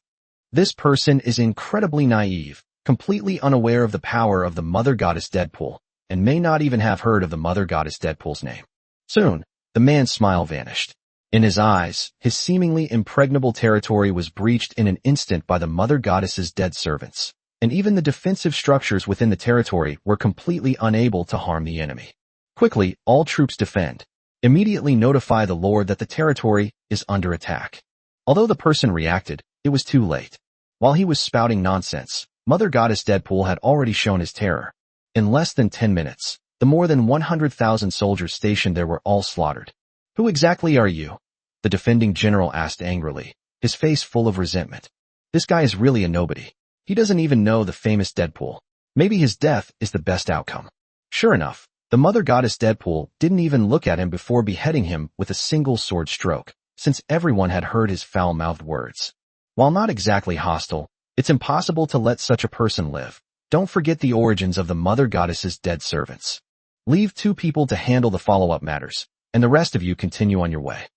S1: This person is incredibly naive, completely unaware of the power of the Mother Goddess Deadpool, and may not even have heard of the Mother Goddess Deadpool's name. Soon, the man's smile vanished. In his eyes, his seemingly impregnable territory was breached in an instant by the Mother Goddess's dead servants, and even the defensive structures within the territory were completely unable to harm the enemy. Quickly, all troops defend. Immediately notify the Lord that the territory is under attack. Although the person reacted, it was too late. While he was spouting nonsense, Mother Goddess Deadpool had already shown his terror. In less than 10 minutes, the more than 100,000 soldiers stationed there were all slaughtered. Who exactly are you? The defending general asked angrily, his face full of resentment. This guy is really a nobody. He doesn't even know the famous Deadpool. Maybe his death is the best outcome. Sure enough, the Mother Goddess Deadpool didn't even look at him before beheading him with a single sword stroke, since everyone had heard his foul-mouthed words. While not exactly hostile, it's impossible to let such a person live. Don't forget the origins of the Mother Goddess's dead servants. Leave 2 people to handle the follow-up matters, and the rest of you continue on your way.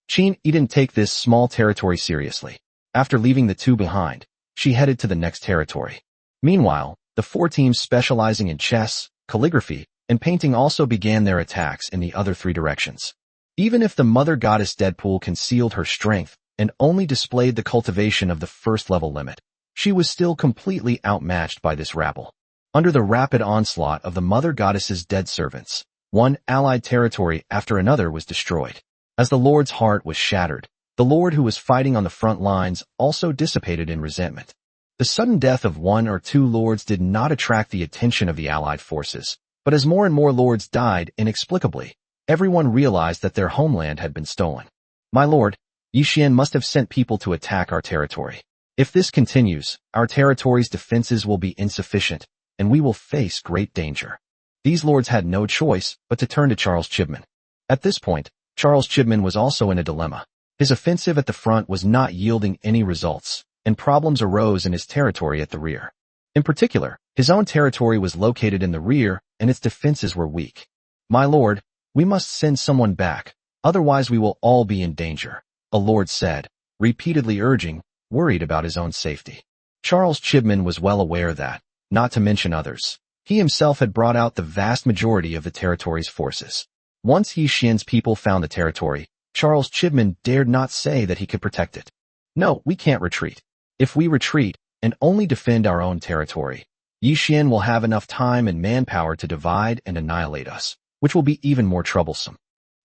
S1: Qin didn't take this small territory seriously. After leaving the 2 behind, she headed to the next territory. Meanwhile, the 4 teams specializing in chess, calligraphy, and painting also began their attacks in the other 3 directions. Even if the Mother Goddess Deadpool concealed her strength and only displayed the cultivation of the first-level limit, she was still completely outmatched by this rabble. Under the rapid onslaught of the Mother Goddess's dead servants, one allied territory after another was destroyed. As the Lord's heart was shattered, the Lord who was fighting on the front lines also dissipated in resentment. The sudden death of 1 or 2 lords did not attract the attention of the allied forces, but as more and more lords died inexplicably, everyone realized that their homeland had been stolen. My lord, Yi Xian must have sent people to attack our territory. If this continues, our territory's defenses will be insufficient, and we will face great danger. These lords had no choice but to turn to Charles Chibman. At this point, Charles Chibman was also in a dilemma. His offensive at the front was not yielding any results, and problems arose in his territory at the rear. In particular, his own territory was located in the rear, and its defenses were weak. "My lord, we must send someone back, otherwise we will all be in danger," a lord said, repeatedly urging, worried about his own safety. Charles Chibman was well aware that, not to mention others, he himself had brought out the vast majority of the territory's forces. Once Yi Xian's people found the territory, Charles Chibman dared not say that he could protect it. "No, we can't retreat. If we retreat, and only defend our own territory, Yi Xian will have enough time and manpower to divide and annihilate us, which will be even more troublesome.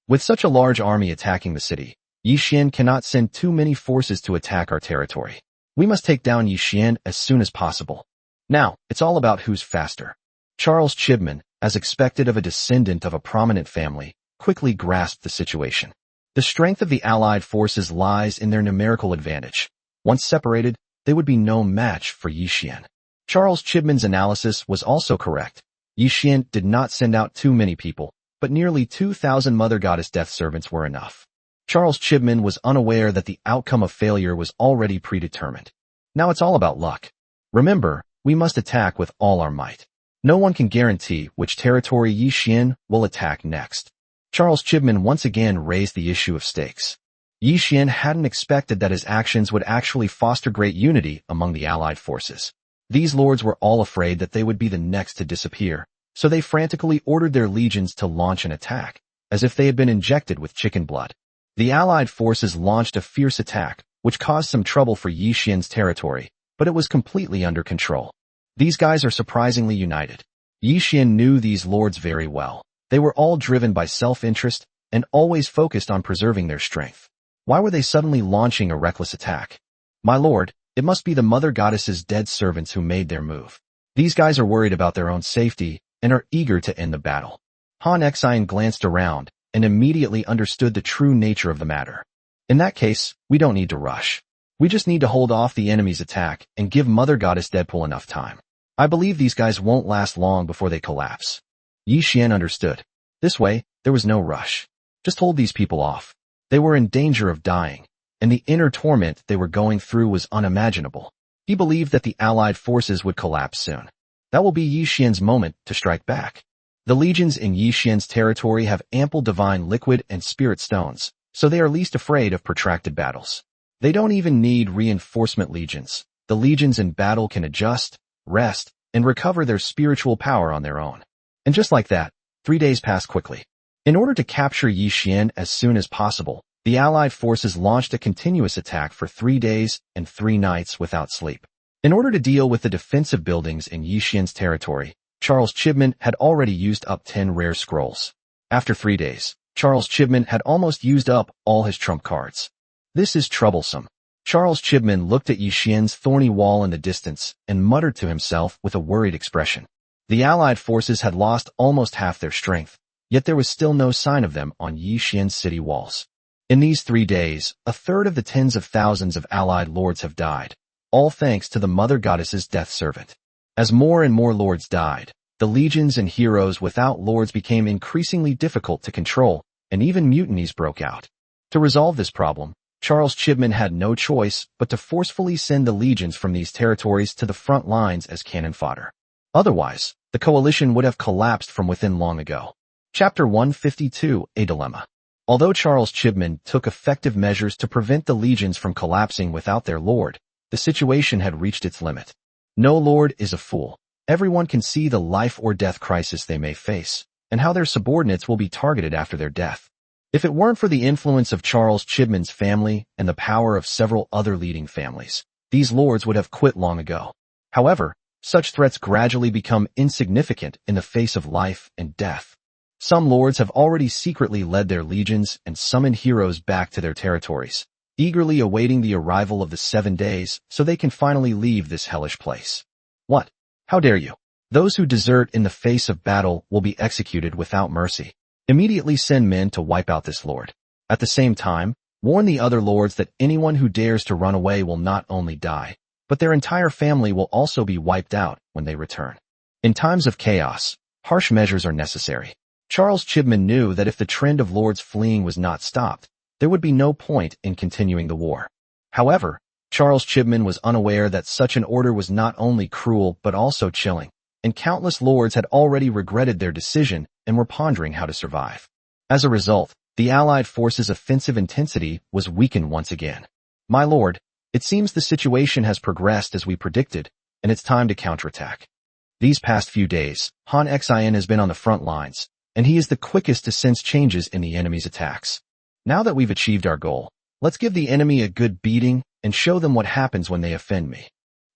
S1: With such a large army attacking the city, Yi Xian cannot send too many forces to attack our territory. We must take down Yi Xian as soon as possible. Now, it's all about who's faster." Charles Chibman, as expected of a descendant of a prominent family, quickly grasped the situation. The strength of the Allied forces lies in their numerical advantage. Once separated, they would be no match for Yi Xian. Charles Chibman's analysis was also correct. Yi Xian did not send out too many people, but nearly 2,000 Mother Goddess death servants were enough. Charles Chibman was unaware that the outcome of failure was already predetermined. Now it's all about luck. Remember, we must attack with all our might. No one can guarantee which territory Yi Xian will attack next. Charles Chibman once again raised the issue of stakes. Yi Xian hadn't expected that his actions would actually foster great unity among the Allied forces. These lords were all afraid that they would be the next to disappear, so they frantically ordered their legions to launch an attack, as if they had been injected with chicken blood. The Allied forces launched a fierce attack, which caused some trouble for Yi Xian's territory, but it was completely under control. These guys are surprisingly united. Yi Xian knew these lords very well. They were all driven by self-interest and always focused on preserving their strength. Why were they suddenly launching a reckless attack? "My lord, it must be the Mother Goddess's dead servants who made their move. These guys are worried about their own safety and are eager to end the battle." Han Xian glanced around and immediately understood the true nature of the matter. "In that case, we don't need to rush. We just need to hold off the enemy's attack and give Mother Goddess Deadpool enough time. I believe these guys won't last long before they collapse." Yi Xian understood. This way, there was no rush. Just hold these people off. They were in danger of dying, and the inner torment they were going through was unimaginable. He believed that the Allied forces would collapse soon. That will be Yi Xian's moment to strike back. The legions in Yi Xian's territory have ample divine liquid and spirit stones, so they are least afraid of protracted battles. They don't even need reinforcement legions. The legions in battle can adjust, rest, and recover their spiritual power on their own. And just like that, 3 days passed quickly. In order to capture Yi Xian as soon as possible, the Allied forces launched a continuous attack for 3 days and 3 nights without sleep. In order to deal with the defensive buildings in Yi Xian's territory, Charles Chibman had already used up 10 rare scrolls. After 3 days, Charles Chibman had almost used up all his trump cards. This is troublesome. Charles Chibman looked at Yi Xian's thorny wall in the distance and muttered to himself with a worried expression. The Allied forces had lost almost half their strength, yet there was still no sign of them on Yi Xian's city walls. In these 3 days, a third of the tens of thousands of Allied lords have died, all thanks to the Mother Goddess's death servant. As more and more lords died, the legions and heroes without lords became increasingly difficult to control, and even mutinies broke out. To resolve this problem, Charles Chibman had no choice but to forcefully send the legions from these territories to the front lines as cannon fodder. Otherwise, the coalition would have collapsed from within long ago. Chapter 152, A Dilemma. Although Charles Chibman took effective measures to prevent the legions from collapsing without their lord, the situation had reached its limit. No lord is a fool. Everyone can see the life or death crisis they may face, and how their subordinates will be targeted after their death. If it weren't for the influence of Charles Chibman's family and the power of several other leading families, these lords would have quit long ago. However, such threats gradually become insignificant in the face of life and death. Some lords have already secretly led their legions and summoned heroes back to their territories, eagerly awaiting the arrival of the 7 days so they can finally leave this hellish place. What? How dare you? Those who desert in the face of battle will be executed without mercy. Immediately send men to wipe out this lord. At the same time, Warn the other lords that anyone who dares to run away will not only die, but their entire family will also be wiped out when they return. In times of chaos, harsh measures are necessary. Charles Chibman knew that if the trend of lords fleeing was not stopped, there would be no point in continuing the war. However, Charles Chibman was unaware that such an order was not only cruel but also chilling, and countless lords had already regretted their decision and were pondering how to survive. As a result, the Allied forces' offensive intensity was weakened once again. My lord, it seems the situation has progressed as we predicted, and it's time to counterattack. These past few days, Han Xin has been on the front lines, and he is the quickest to sense changes in the enemy's attacks. Now that we've achieved our goal, let's give the enemy a good beating and show them what happens when they offend me.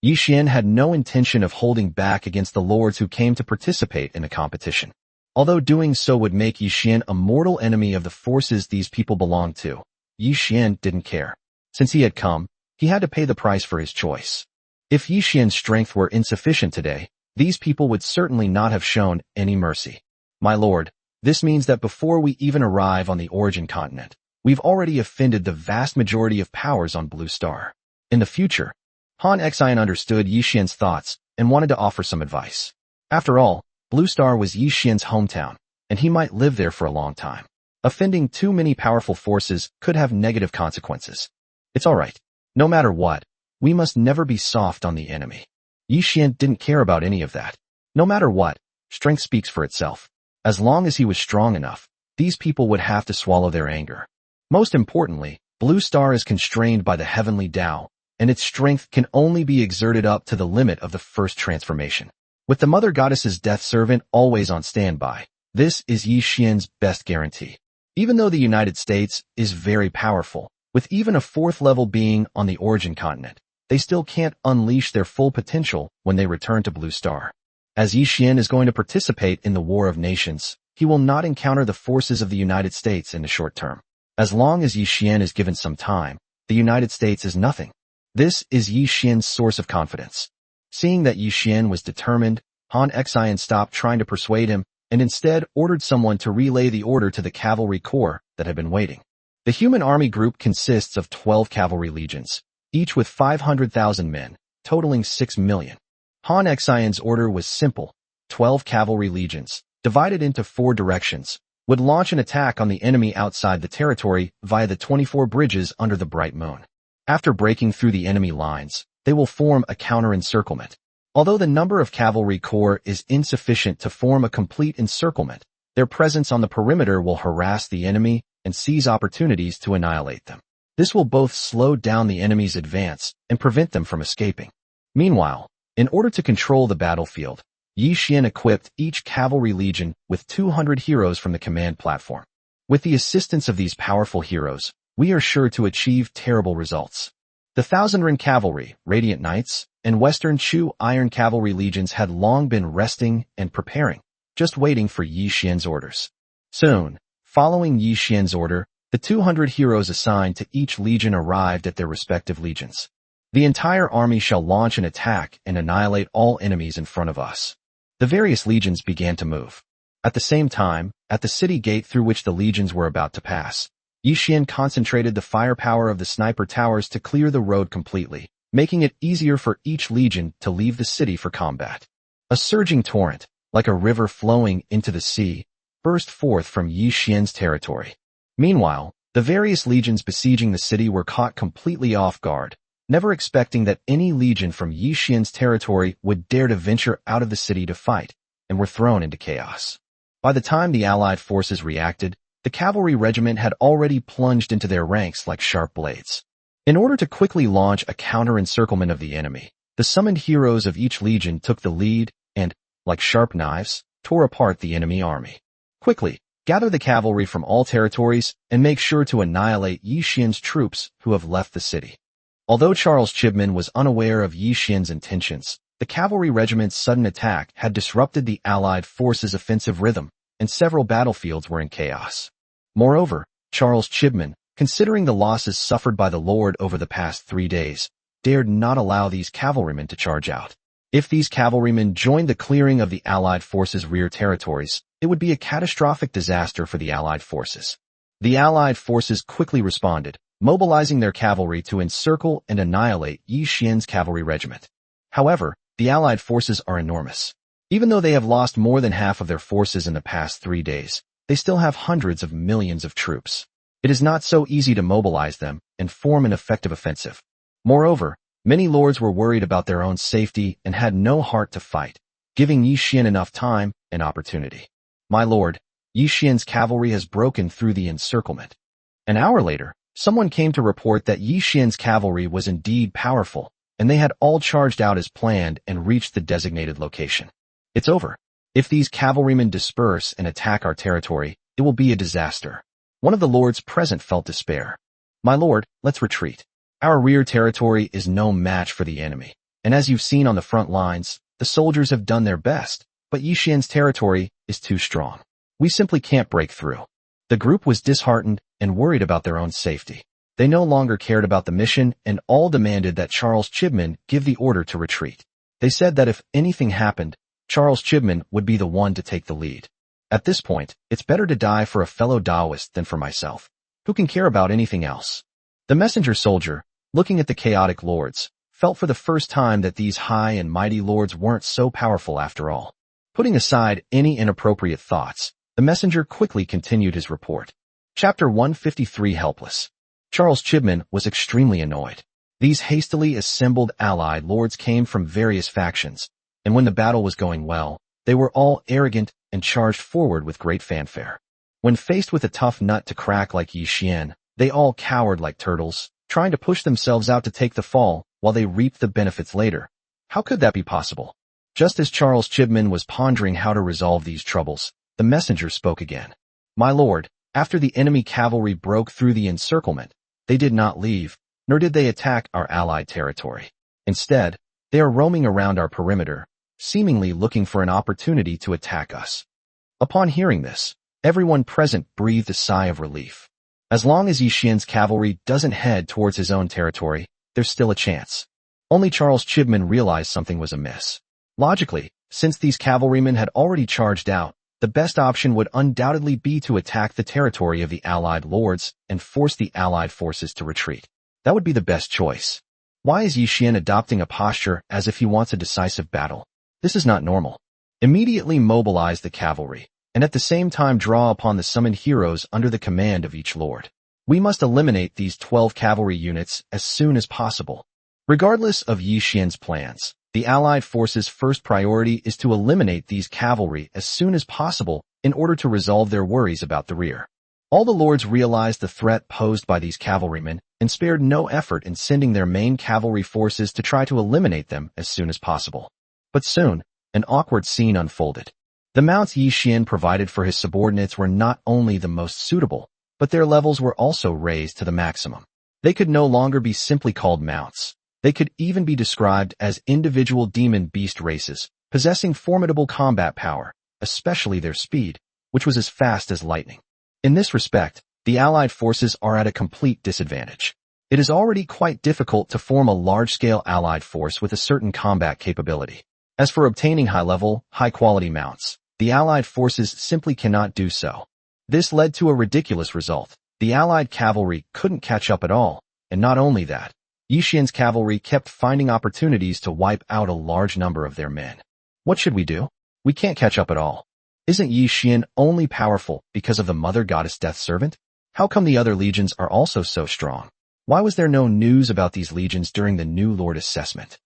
S1: Yi Xian had no intention of holding back against the lords who came to participate in the competition. Although doing so would make Yi Xian a mortal enemy of the forces these people belonged to, Yi Xian didn't care. Since he had come, he had to pay the price for his choice. If Yi Xian's strength were insufficient today, these people would certainly not have shown any mercy. My lord, this means that before we even arrive on the origin continent, we've already offended the vast majority of powers on Blue Star. In the future, Han Xin understood Yi Xian's thoughts and wanted to offer some advice. After all, Blue Star was Yi Xian's hometown, and he might live there for a long time. Offending too many powerful forces could have negative consequences. It's alright. No matter what, we must never be soft on the enemy. Yi Xian didn't care about any of that. No matter what, strength speaks for itself. As long as he was strong enough, these people would have to swallow their anger. Most importantly, Blue Star is constrained by the heavenly Tao, and its strength can only be exerted up to the limit of the first transformation. With the Mother Goddess's death servant always on standby, this is Yi Xian's best guarantee. Even though the United States is very powerful, with even a fourth-level being on the origin continent, they still can't unleash their full potential when they return to Blue Star. As Yi Xian is going to participate in the War of Nations, he will not encounter the forces of the United States in the short term. As long as Yi Xian is given some time, the United States is nothing. This is Yi Xian's source of confidence. Seeing that Yi Xian was determined, Han Xin stopped trying to persuade him and instead ordered someone to relay the order to the cavalry corps that had been waiting. The human army group consists of 12 cavalry legions, each with 500,000 men, totaling 6 million. Han Xion's order was simple. 12 cavalry legions, divided into 4 directions, would launch an attack on the enemy outside the territory via the 24 bridges under the bright moon. After breaking through the enemy lines, they will form a counter-encirclement. Although the number of cavalry corps is insufficient to form a complete encirclement, their presence on the perimeter will harass the enemy and seize opportunities to annihilate them. This will both slow down the enemy's advance and prevent them from escaping. Meanwhile, in order to control the battlefield, Yi Xian equipped each cavalry legion with 200 heroes from the command platform. With the assistance of these powerful heroes, we are sure to achieve terrible results. The Thousand Ring Cavalry, Radiant Knights, and Western Chu Iron Cavalry legions had long been resting and preparing, just waiting for Yi Xian's orders. Soon, following Yi Xian's order, the 200 heroes assigned to each legion arrived at their respective legions. The entire army shall launch an attack and annihilate all enemies in front of us. The various legions began to move. At the same time, at the city gate through which the legions were about to pass, Yi Xian concentrated the firepower of the sniper towers to clear the road completely, making it easier for each legion to leave the city for combat. A surging torrent, like a river flowing into the sea, burst forth from Yi Xian's territory. Meanwhile, the various legions besieging the city were caught completely off guard, never expecting that any legion from Yi Xian's territory would dare to venture out of the city to fight, and were thrown into chaos. By the time the Allied forces reacted, the cavalry regiment had already plunged into their ranks like sharp blades. In order to quickly launch a counter-encirclement of the enemy, the summoned heroes of each legion took the lead and, like sharp knives, tore apart the enemy army. Quickly, gather the cavalry from all territories and make sure to annihilate Yi Xian's troops who have left the city. Although Charles Chibman was unaware of Yi Xian's intentions, the cavalry regiment's sudden attack had disrupted the Allied forces' offensive rhythm, and several battlefields were in chaos. Moreover, Charles Chibman, considering the losses suffered by the Lord over the past 3 days, dared not allow these cavalrymen to charge out. If these cavalrymen joined the clearing of the Allied forces' rear territories, it would be a catastrophic disaster for the Allied forces. The Allied forces quickly responded, mobilizing their cavalry to encircle and annihilate Yi Xian's cavalry regiment. However, the Allied forces are enormous. Even though they have lost more than half of their forces in the past 3 days, they still have hundreds of millions of troops. It is not so easy to mobilize them and form an effective offensive. Moreover, many lords were worried about their own safety and had no heart to fight, giving Yi Xian enough time and opportunity. My lord, Yi Xian's cavalry has broken through the encirclement. An hour later, someone came to report that Yi Xian's cavalry was indeed powerful, and they had all charged out as planned and reached the designated location. It's over. If these cavalrymen disperse and attack our territory, it will be a disaster. One of the lords present felt despair. My lord, let's retreat. Our rear territory is no match for the enemy, and as you've seen on the front lines, the soldiers have done their best, but Yi Xian's territory is too strong. We simply can't break through. The group was disheartened and worried about their own safety. They no longer cared about the mission and all demanded that Charles Chibman give the order to retreat. They said that if anything happened, Charles Chibman would be the one to take the lead. At this point, it's better to die for a fellow Taoist than for myself. Who can care about anything else? The messenger soldier, looking at the chaotic lords, felt for the first time that these high and mighty lords weren't so powerful after all. Putting aside any inappropriate thoughts, the messenger quickly continued his report. Chapter 153 Helpless. Charles Chibman was extremely annoyed. These hastily assembled allied lords came from various factions, and when the battle was going well, they were all arrogant and charged forward with great fanfare. When faced with a tough nut to crack like Yi Xian, they all cowered like turtles, trying to push themselves out to take the fall while they reaped the benefits later. How could that be possible? Just as Charles Chibman was pondering how to resolve these troubles, the messenger spoke again. My lord, after the enemy cavalry broke through the encirclement, they did not leave, nor did they attack our allied territory. Instead, they are roaming around our perimeter, seemingly looking for an opportunity to attack us. Upon hearing this, everyone present breathed a sigh of relief. As long as Yi Xian's cavalry doesn't head towards his own territory, there's still a chance. Only Charles Chibman realized something was amiss. Logically, since these cavalrymen had already charged out, the best option would undoubtedly be to attack the territory of the allied lords and force the allied forces to retreat. That would be the best choice. Why is Yi Xian adopting a posture as if he wants a decisive battle? This is not normal. Immediately mobilize the cavalry, and at the same time draw upon the summoned heroes under the command of each lord. We must eliminate these 12 cavalry units as soon as possible. Regardless of Yi Xian's plans, the allied forces' first priority is to eliminate these cavalry as soon as possible in order to resolve their worries about the rear. All the lords realized the threat posed by these cavalrymen and spared no effort in sending their main cavalry forces to try to eliminate them as soon as possible. But soon, an awkward scene unfolded. The mounts Yi Xian provided for his subordinates were not only the most suitable, but their levels were also raised to the maximum. They could no longer be simply called mounts. They could even be described as individual demon beast races, possessing formidable combat power, especially their speed, which was as fast as lightning. In this respect, the allied forces are at a complete disadvantage. It is already quite difficult to form a large-scale allied force with a certain combat capability. As for obtaining high-level, high-quality mounts, the allied forces simply cannot do so. This led to a ridiculous result. The allied cavalry couldn't catch up at all, and not only that, Yi Xian's cavalry kept finding opportunities to wipe out a large number of their men. What should we do? We can't catch up at all. Isn't Yi Xian only powerful because of the mother goddess Death Servant? How come the other legions are also so strong? Why was there no news about these legions during the new lord assessment?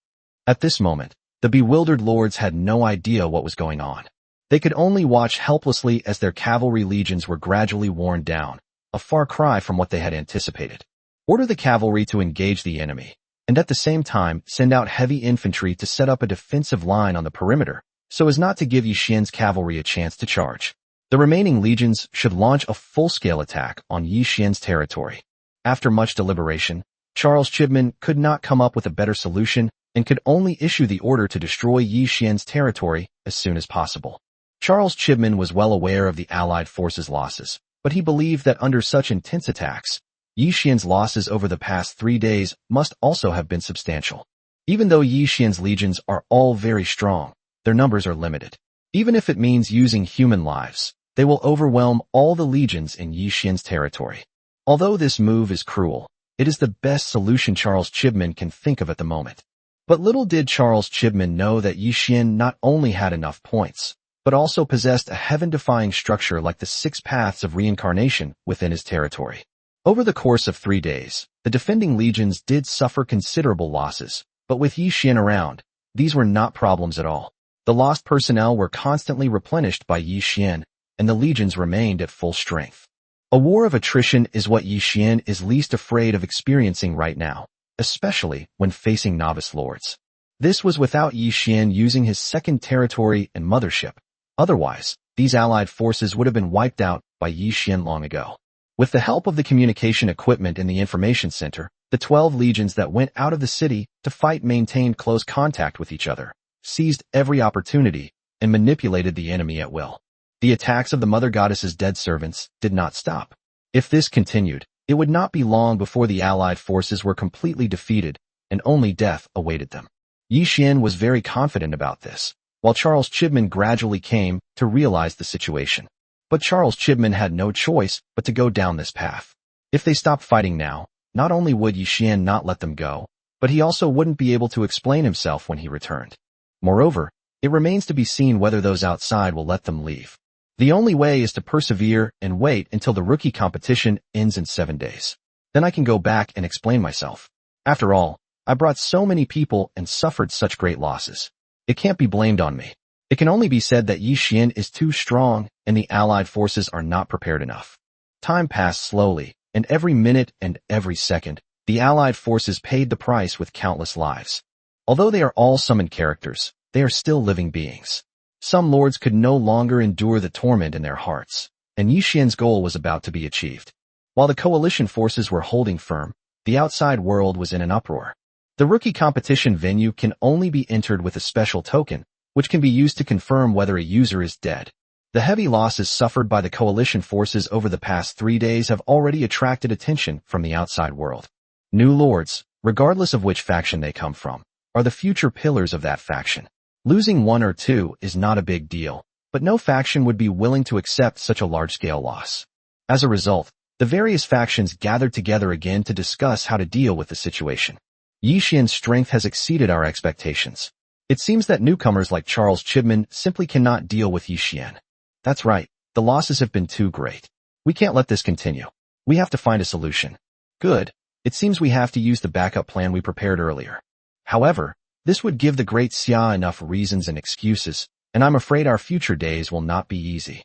S1: At this moment, the bewildered lords had no idea what was going on. They could only watch helplessly as their cavalry legions were gradually worn down, a far cry from what they had anticipated. Order the cavalry to engage the enemy, and at the same time send out heavy infantry to set up a defensive line on the perimeter, so as not to give Yi Xian's cavalry a chance to charge. The remaining legions should launch a full-scale attack on Yi Xian's territory. After much deliberation, Charles Chibman could not come up with a better solution and could only issue the order to destroy Yi Xian's territory as soon as possible. Charles Chibman was well aware of the allied forces' losses, but he believed that under such intense attacks, Yi Xian's losses over the past 3 days must also have been substantial. Even though Yi Xian's legions are all very strong, their numbers are limited. Even if it means using human lives, they will overwhelm all the legions in Yi Xian's territory. Although this move is cruel, It is the best solution Charles Chibman can think of at the moment. But little did Charles Chibman know that Yi Xian not only had enough points, but also possessed a heaven-defying structure like the 6 paths of reincarnation within his territory. Over the course of 3 days, the defending legions did suffer considerable losses, but with Yi Xian around, these were not problems at all. The lost personnel were constantly replenished by Yi Xian, and the legions remained at full strength. A war of attrition is what Yi Xian is least afraid of experiencing right now, especially when facing novice lords. This was without Yi Xian using his second territory and mothership. Otherwise, these allied forces would have been wiped out by Yi Xian long ago. With the help of the communication equipment in the information center, the 12 legions that went out of the city to fight maintained close contact with each other, seized every opportunity, and manipulated the enemy at will. The attacks of the Mother Goddess's dead servants did not stop. If this continued, it would not be long before the allied forces were completely defeated, and only death awaited them. Yi Xian was very confident about this, while Charles Chibman gradually came to realize the situation. But Charles Chibman had no choice but to go down this path. If they stopped fighting now, not only would Yi Xian not let them go, but he also wouldn't be able to explain himself when he returned. Moreover, it remains to be seen whether those outside will let them leave. The only way is to persevere and wait until the rookie competition ends in 7 days. Then I can go back and explain myself. After all, I brought so many people and suffered such great losses. It can't be blamed on me. It can only be said that Yi Xian is too strong and the allied forces are not prepared enough. Time passed slowly, and every minute and every second, the allied forces paid the price with countless lives. Although they are all summoned characters, they are still living beings. Some lords could no longer endure the torment in their hearts, and Yi Xian's goal was about to be achieved. While the coalition forces were holding firm, the outside world was in an uproar. The rookie competition venue can only be entered with a special token, which can be used to confirm whether a user is dead. The heavy losses suffered by the coalition forces over the past 3 days have already attracted attention from the outside world. New lords, regardless of which faction they come from, are the future pillars of that faction. Losing 1 or 2 is not a big deal, but no faction would be willing to accept such a large-scale loss. As a result, the various factions gathered together again to discuss how to deal with the situation. Yi Xian's strength has exceeded our expectations. It seems that newcomers like Charles Chibman simply cannot deal with Yi Xian. That's right, the losses have been too great. We can't let this continue. We have to find a solution. Good. It seems we have to use the backup plan we prepared earlier. However, this would give the Great Xia enough reasons and excuses, and I'm afraid our future days will not be easy.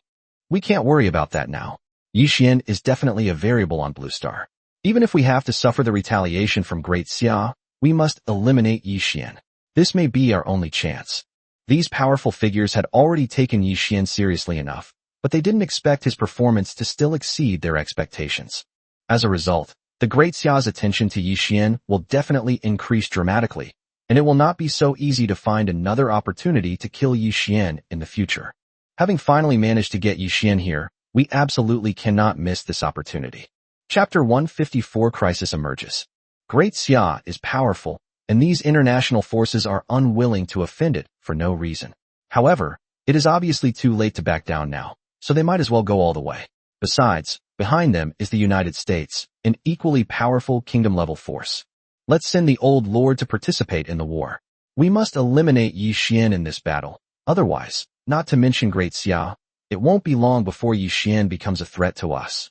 S1: We can't worry about that now. Yi Xian is definitely a variable on Blue Star. Even if we have to suffer the retaliation from Great Xia, we must eliminate Yi Xian. This may be our only chance. These powerful figures had already taken Yi Xian seriously enough, but they didn't expect his performance to still exceed their expectations. As a result, the Great Xia's attention to Yi Xian will definitely increase dramatically, and it will not be so easy to find another opportunity to kill Yi Xian in the future. Having finally managed to get Yi Xian here, we absolutely cannot miss this opportunity. Chapter 154 Crisis emerges. Great Xia is powerful, and these international forces are unwilling to offend it for no reason. However, it is obviously too late to back down now, so they might as well go all the way. Besides, behind them is the United States, an equally powerful kingdom-level force. Let's send the old lord to participate in the war. We must eliminate Yi Xian in this battle. Otherwise, not to mention Great Xia, it won't be long before Yi Xian becomes a threat to us.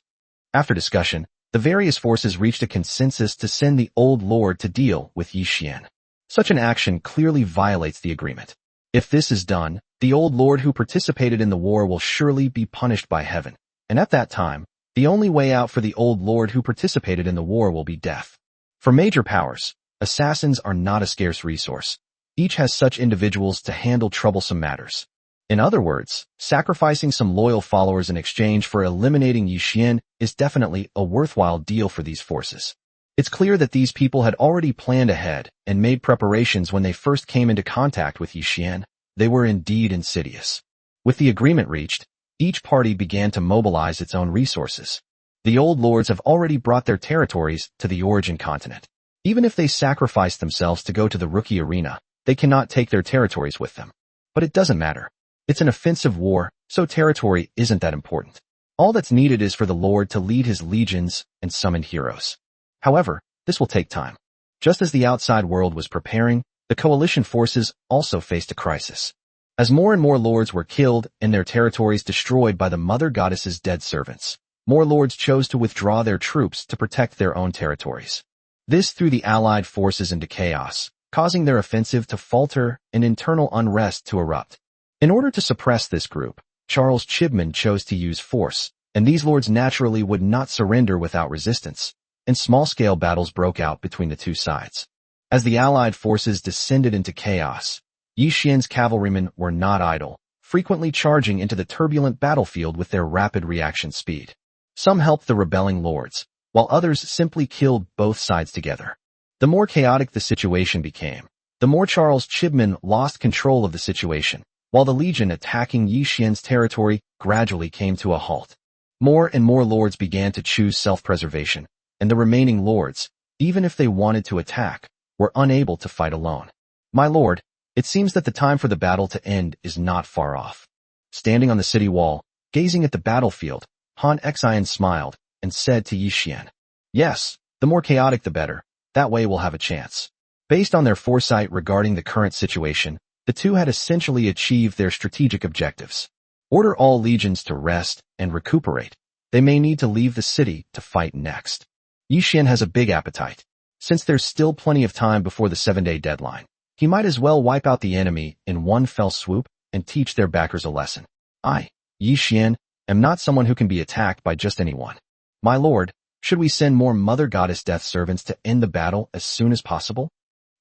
S1: After discussion, the various forces reached a consensus to send the old lord to deal with Yi Xian. Such an action clearly violates the agreement. If this is done, the old lord who participated in the war will surely be punished by heaven, and at that time, the only way out for the old lord who participated in the war will be death. For major powers, assassins are not a scarce resource. Each has such individuals to handle troublesome matters. In other words, sacrificing some loyal followers in exchange for eliminating Yi Xian is definitely a worthwhile deal for these forces. It's clear that these people had already planned ahead and made preparations when they first came into contact with Yi Xian. They were indeed insidious. With the agreement reached, each party began to mobilize its own resources. The old lords have already brought their territories to the origin continent. Even if they sacrifice themselves to go to the rookie arena, they cannot take their territories with them. But it doesn't matter. It's an offensive war, so territory isn't that important. All that's needed is for the lord to lead his legions and summon heroes. However, this will take time. Just as the outside world was preparing, the coalition forces also faced a crisis. As more and more lords were killed and their territories destroyed by the Mother Goddess's dead servants, more lords chose to withdraw their troops to protect their own territories. This threw the allied forces into chaos, causing their offensive to falter and internal unrest to erupt. In order to suppress this group, Charles Chibman chose to use force, and these lords naturally would not surrender without resistance, and small-scale battles broke out between the two sides. As the allied forces descended into chaos, Yi Xian's cavalrymen were not idle, frequently charging into the turbulent battlefield with their rapid reaction speed. Some helped the rebelling lords, while others simply killed both sides together. The more chaotic the situation became, the more Charles Chibman lost control of the situation, while the legion attacking Yi Xian's territory gradually came to a halt. More and more lords began to choose self-preservation, and the remaining lords, even if they wanted to attack, were unable to fight alone. My lord, it seems that the time for the battle to end is not far off. Standing on the city wall, gazing at the battlefield, Han Xian smiled and said to Yi Xian, "Yes, the more chaotic the better. That way we'll have a chance." Based on their foresight regarding the current situation, the two had essentially achieved their strategic objectives. Order all legions to rest and recuperate. They may need to leave the city to fight next. Yi Xian has a big appetite. Since there's still plenty of time before the 7-day deadline, he might as well wipe out the enemy in one fell swoop and teach their backers a lesson. I, Yi Xian, am not someone who can be attacked by just anyone. My lord, should we send more Mother Goddess death servants to end the battle as soon as possible?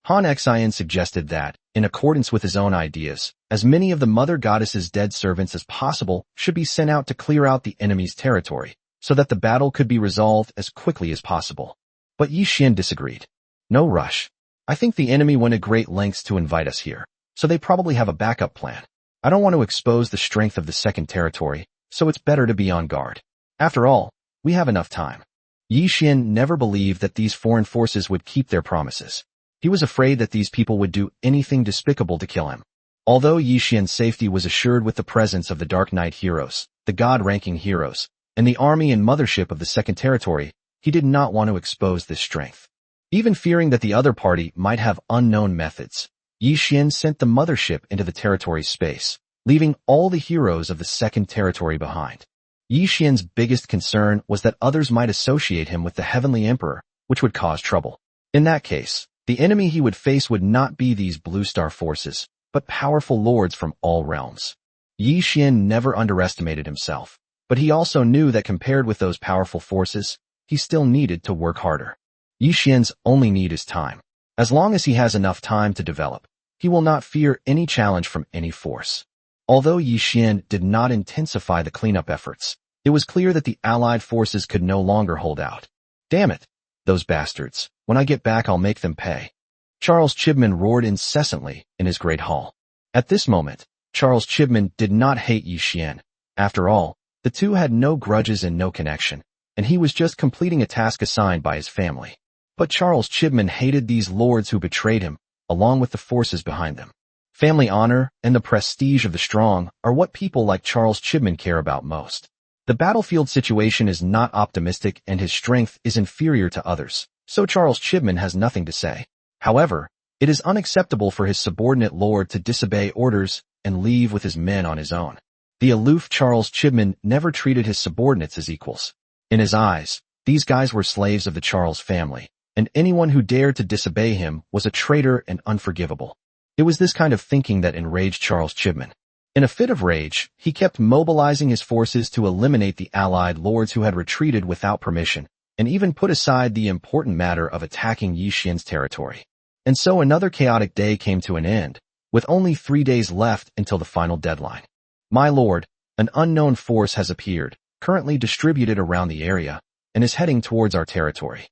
S1: Han Xian suggested that, in accordance with his own ideas, as many of the Mother Goddess's dead servants as possible should be sent out to clear out the enemy's territory, so that the battle could be resolved as quickly as possible. But Yi Xian disagreed. No rush. I think the enemy went to great lengths to invite us here, so they probably have a backup plan. I don't want to expose the strength of the second territory, so it's better to be on guard. After all, we have enough time. Yi Xian never believed that these foreign forces would keep their promises. He was afraid that these people would do anything despicable to kill him. Although Yi Xian's safety was assured with the presence of the Dark Knight heroes, the God-ranking heroes, and the army and mothership of the second territory, he did not want to expose this strength. Even fearing that the other party might have unknown methods, Yi Xian sent the mothership into the territory's space, leaving all the heroes of the second territory behind. Yi Xian's biggest concern was that others might associate him with the Heavenly Emperor, which would cause trouble. In that case, the enemy he would face would not be these Blue Star forces, but powerful lords from all realms. Yi Xian never underestimated himself, but he also knew that compared with those powerful forces, he still needed to work harder. Yi Xian's only need is time. As long as he has enough time to develop, he will not fear any challenge from any force. Although Yi Xian did not intensify the cleanup efforts, it was clear that the allied forces could no longer hold out. Damn it, those bastards. When I get back I'll make them pay. Charles Chibman roared incessantly in his great hall. At this moment, Charles Chibman did not hate Yi Xian. After all, the two had no grudges and no connection, and he was just completing a task assigned by his family. But Charles Chibman hated these lords who betrayed him, along with the forces behind them. Family honor and the prestige of the strong are what people like Charles Chibman care about most. The battlefield situation is not optimistic and his strength is inferior to others, so Charles Chibman has nothing to say. However, it is unacceptable for his subordinate lord to disobey orders and leave with his men on his own. The aloof Charles Chibman never treated his subordinates as equals. In his eyes, these guys were slaves of the Charles family, and anyone who dared to disobey him was a traitor and unforgivable. It was this kind of thinking that enraged Charles Chibman. In a fit of rage, he kept mobilizing his forces to eliminate the allied lords who had retreated without permission, and even put aside the important matter of attacking Yi Xian's territory. And so another chaotic day came to an end, with only 3 days left until the final deadline. My lord, an unknown force has appeared, currently distributed around the area, and is heading towards our territory.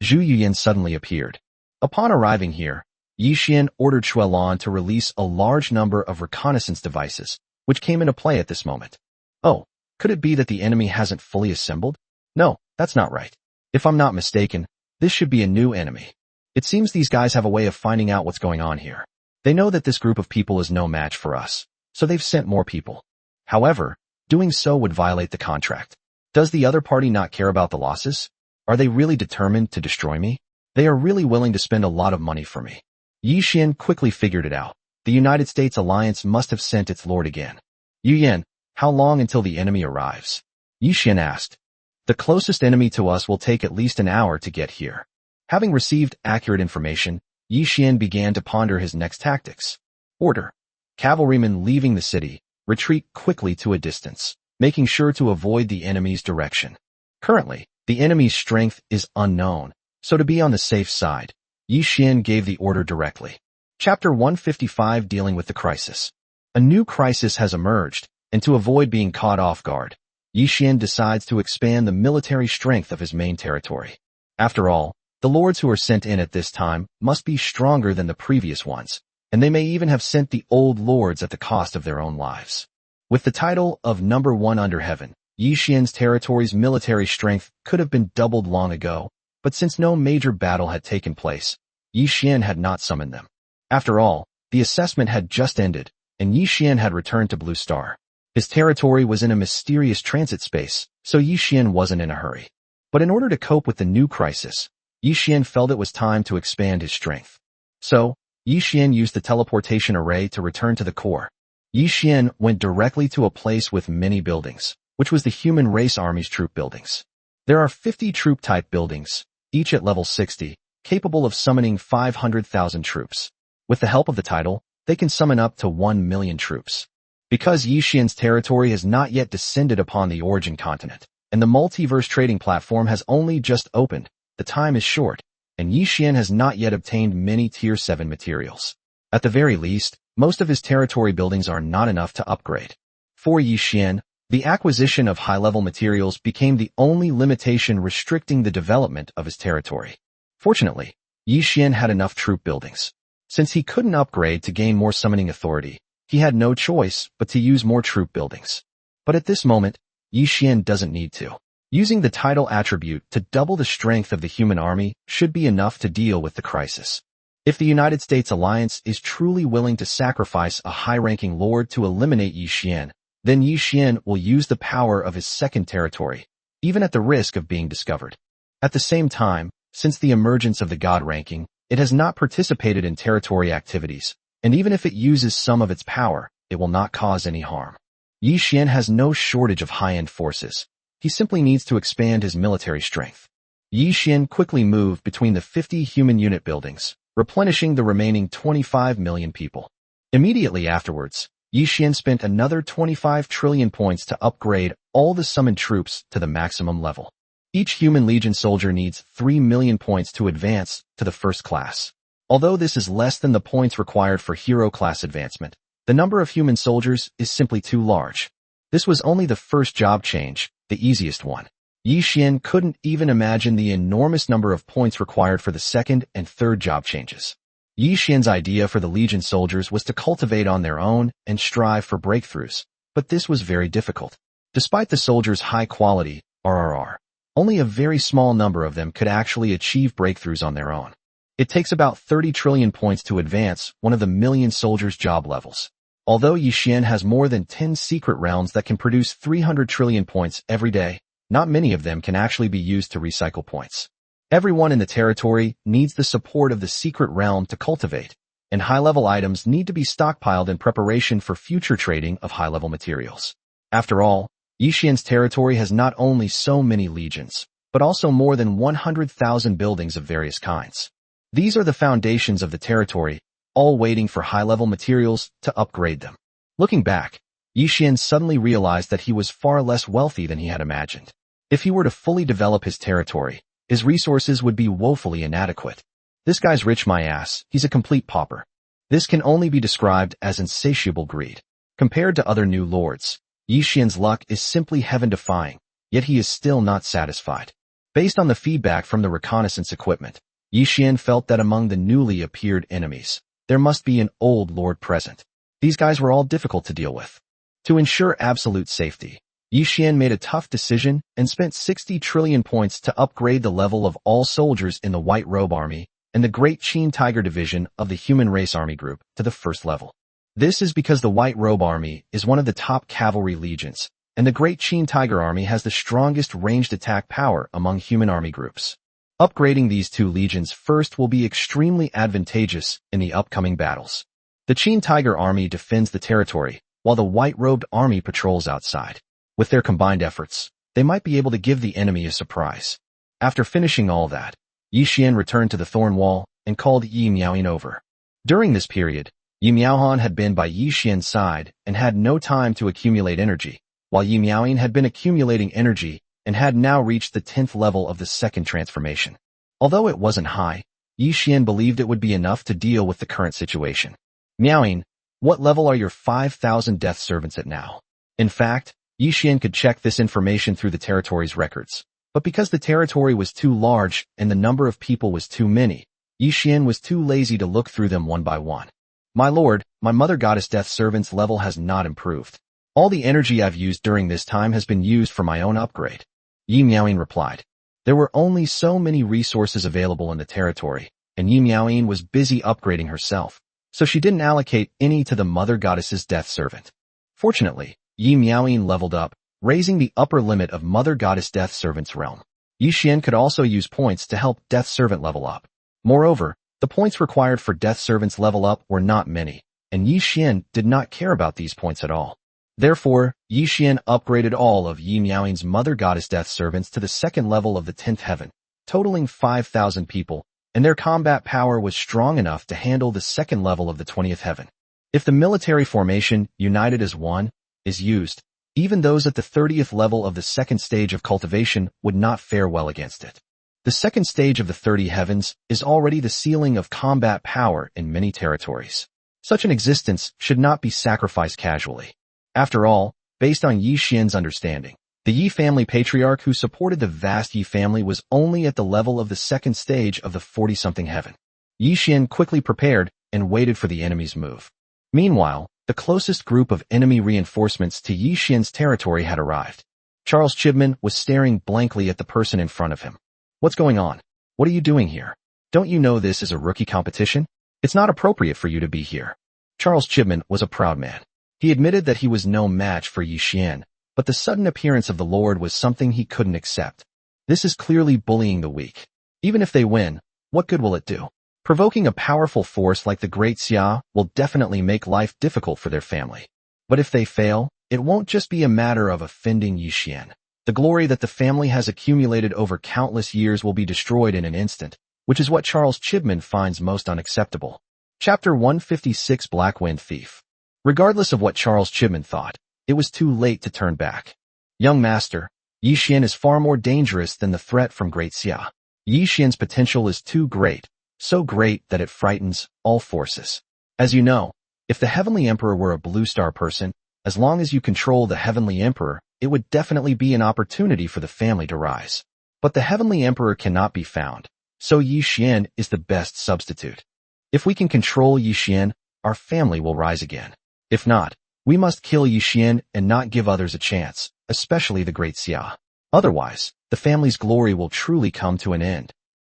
S1: Zhu Yuyan suddenly appeared. Upon arriving here, Yi Xian ordered Xuelan to release a large number of reconnaissance devices, which came into play at this moment. Oh, could it be that the enemy hasn't fully assembled? No, that's not right. If I'm not mistaken, this should be a new enemy. It seems these guys have a way of finding out what's going on here. They know that this group of people is no match for us, so they've sent more people. However, doing so would violate the contract. Does the other party not care about the losses? Are they really determined to destroy me? They are really willing to spend a lot of money for me. Yi Xian quickly figured it out. The United States alliance must have sent its lord again. Yu Yan, how long until the enemy arrives? Yi Xian asked. The closest enemy to us will take at least an hour to get here. Having received accurate information, Yi Xian began to ponder his next tactics. Order. Cavalrymen leaving the city, retreat quickly to a distance, making sure to avoid the enemy's direction. Currently, the enemy's strength is unknown, so to be on the safe side, Yi Xian gave the order directly. Chapter 155 Dealing with the Crisis. A new crisis has emerged, and to avoid being caught off guard, Yi Xian decides to expand the military strength of his main territory. After all, the lords who are sent in at this time must be stronger than the previous ones, and they may even have sent the old lords at the cost of their own lives. With the title of number 1 under heaven, Yi Xian's territory's military strength could have been doubled long ago, but since no major battle had taken place, Yi Xian had not summoned them. After all, the assessment had just ended, and Yi Xian had returned to Blue Star. His territory was in a mysterious transit space, so Yi Xian wasn't in a hurry. But in order to cope with the new crisis, Yi Xian felt it was time to expand his strength. So, Yi Xian used the teleportation array to return to the core. Yi Xian went directly to a place with many buildings, which was the human race army's troop buildings. There are 50 troop-type buildings, each at level 60, capable of summoning 500,000 troops. With the help of the title, they can summon up to 1 million troops. Because Yi Xian's territory has not yet descended upon the origin continent, and the multiverse trading platform has only just opened, the time is short, and Yi Xian has not yet obtained many Tier 7 materials. At the very least, most of his territory buildings are not enough to upgrade. For Yi Xian, the acquisition of high-level materials became the only limitation restricting the development of his territory. Fortunately, Yi Xian had enough troop buildings. Since he couldn't upgrade to gain more summoning authority, he had no choice but to use more troop buildings. But at this moment, Yi Xian doesn't need to. Using the title attribute to double the strength of the human army should be enough to deal with the crisis. If the United States alliance is truly willing to sacrifice a high-ranking lord to eliminate Yi Xian, then Yi Xian will use the power of his second territory, even at the risk of being discovered. At the same time, since the emergence of the god ranking, it has not participated in territory activities, and even if it uses some of its power, it will not cause any harm. Yi Xian has no shortage of high-end forces. He simply needs to expand his military strength. Yi Xian quickly moved between the 50 human unit buildings, replenishing the remaining 25 million people. Immediately afterwards, Yi Xian spent another 25 trillion points to upgrade all the summoned troops to the maximum level. Each human legion soldier needs 3 million points to advance to the first class. Although this is less than the points required for hero class advancement, the number of human soldiers is simply too large. This was only the first job change, the easiest one. Yi Xian couldn't even imagine the enormous number of points required for the second and third job changes. Yi Xian's idea for the legion soldiers was to cultivate on their own and strive for breakthroughs, but this was very difficult. Despite the soldiers' high quality, RRR, only a very small number of them could actually achieve breakthroughs on their own. It takes about 30 trillion points to advance one of the million soldiers' job levels. Although Yi Xian has more than 10 secret realms that can produce 300 trillion points every day, not many of them can actually be used to recycle points. Everyone in the territory needs the support of the secret realm to cultivate, and high-level items need to be stockpiled in preparation for future trading of high-level materials. After all, Yi Xian's territory has not only so many legions, but also more than 100,000 buildings of various kinds. These are the foundations of the territory, all waiting for high-level materials to upgrade them. Looking back, Yi Xian suddenly realized that he was far less wealthy than he had imagined. If he were to fully develop his territory, his resources would be woefully inadequate. This guy's rich my ass, he's a complete pauper. This can only be described as insatiable greed. Compared to other new lords, Yi Xian's luck is simply heaven-defying, yet he is still not satisfied. Based on the feedback from the reconnaissance equipment, Yi Xian felt that among the newly appeared enemies, there must be an old lord present. These guys were all difficult to deal with. To ensure absolute safety, Yi Xian made a tough decision and spent 60 trillion points to upgrade the level of all soldiers in the White Robe Army and the Great Qin Tiger Division of the Human Race Army Group to the first level. This is because the White Robe Army is one of the top cavalry legions, and the Great Qin Tiger Army has the strongest ranged attack power among human army groups. Upgrading these two legions first will be extremely advantageous in the upcoming battles. The Qin Tiger Army defends the territory, while the white-robed army patrols outside. With their combined efforts, they might be able to give the enemy a surprise. After finishing all that, Yi Xian returned to the Thorn Wall and called Yi Miaoyin over. During this period, Yi Miaohan had been by Yi Xian's side and had no time to accumulate energy, while Yi Miaoyin had been accumulating energy and had now reached the 10th level of the second transformation. Although it wasn't high, Yi Xian believed it would be enough to deal with the current situation. Miaoyin, what level are your 5,000 death servants at now? In fact, Yi Xian could check this information through the territory's records. But because the territory was too large and the number of people was too many, Yi Xian was too lazy to look through them one by one. My lord, my mother goddess death servant's level has not improved. All the energy I've used during this time has been used for my own upgrade. Yi Miaoyin replied. There were only so many resources available in the territory, and Yi Miaoyin was busy upgrading herself, so she didn't allocate any to the mother goddess's death servant. Fortunately, Yi Miaoyin leveled up, raising the upper limit of mother goddess death servant's realm. Yi Xian could also use points to help death servant level up. Moreover, the points required for death servant's level up were not many, and Yi Xian did not care about these points at all. Therefore, Yi Xian upgraded all of Yi Miaoyin's mother goddess death servants to the second level of the 10th heaven, totaling 5,000 people, and their combat power was strong enough to handle the second level of the 20th heaven. If the military formation, united as one, is used, even those at the 30th level of the second stage of cultivation would not fare well against it. The second stage of the 30 heavens is already the ceiling of combat power in many territories. Such an existence should not be sacrificed casually. After all, based on Yi Xian's understanding, the Yi family patriarch who supported the vast Yi family was only at the level of the second stage of the 40-something heaven. Yi Xian quickly prepared and waited for the enemy's move. Meanwhile, the closest group of enemy reinforcements to Yi Xian's territory had arrived. Charles Chibman was staring blankly at the person in front of him. What's going on? What are you doing here? Don't you know this is a rookie competition? It's not appropriate for you to be here. Charles Chibman was a proud man. He admitted that he was no match for Yi Xian, but the sudden appearance of the Lord was something he couldn't accept. This is clearly bullying the weak. Even if they win, what good will it do? Provoking a powerful force like the Great Xia will definitely make life difficult for their family. But if they fail, it won't just be a matter of offending Yi Xian. The glory that the family has accumulated over countless years will be destroyed in an instant, which is what Charles Chibman finds most unacceptable. Chapter 156 Black Wind Thief. Regardless of what Charles Chibman thought, it was too late to turn back. Young master, Yi Xian is far more dangerous than the threat from Great Xia. Yi Xian's potential is too great, so great that it frightens all forces. As you know, if the Heavenly Emperor were a blue star person, as long as you control the Heavenly Emperor, it would definitely be an opportunity for the family to rise. But the Heavenly Emperor cannot be found, so Yi Xian is the best substitute. If we can control Yi Xian, our family will rise again. If not, we must kill Yi Xian and not give others a chance, especially the Great Xia. Otherwise, the family's glory will truly come to an end.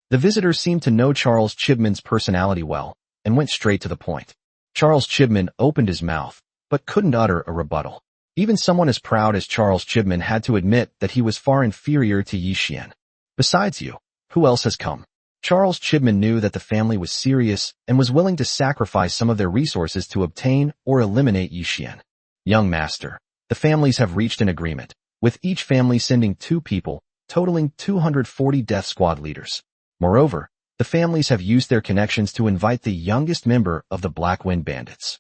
S1: The visitor seemed to know Charles Chibman's personality well, and went straight to the point. Charles Chibman opened his mouth, but couldn't utter a rebuttal. Even someone as proud as Charles Chibman had to admit that he was far inferior to Yi Xian. Besides you, who else has come? Charles Chibman knew that the family was serious and was willing to sacrifice some of their resources to obtain or eliminate Yi Xian. Young master, the families have reached an agreement, with each family sending 2 people, totaling 240 death squad leaders. Moreover, the families have used their connections to invite the youngest member of the Black Wind Bandits.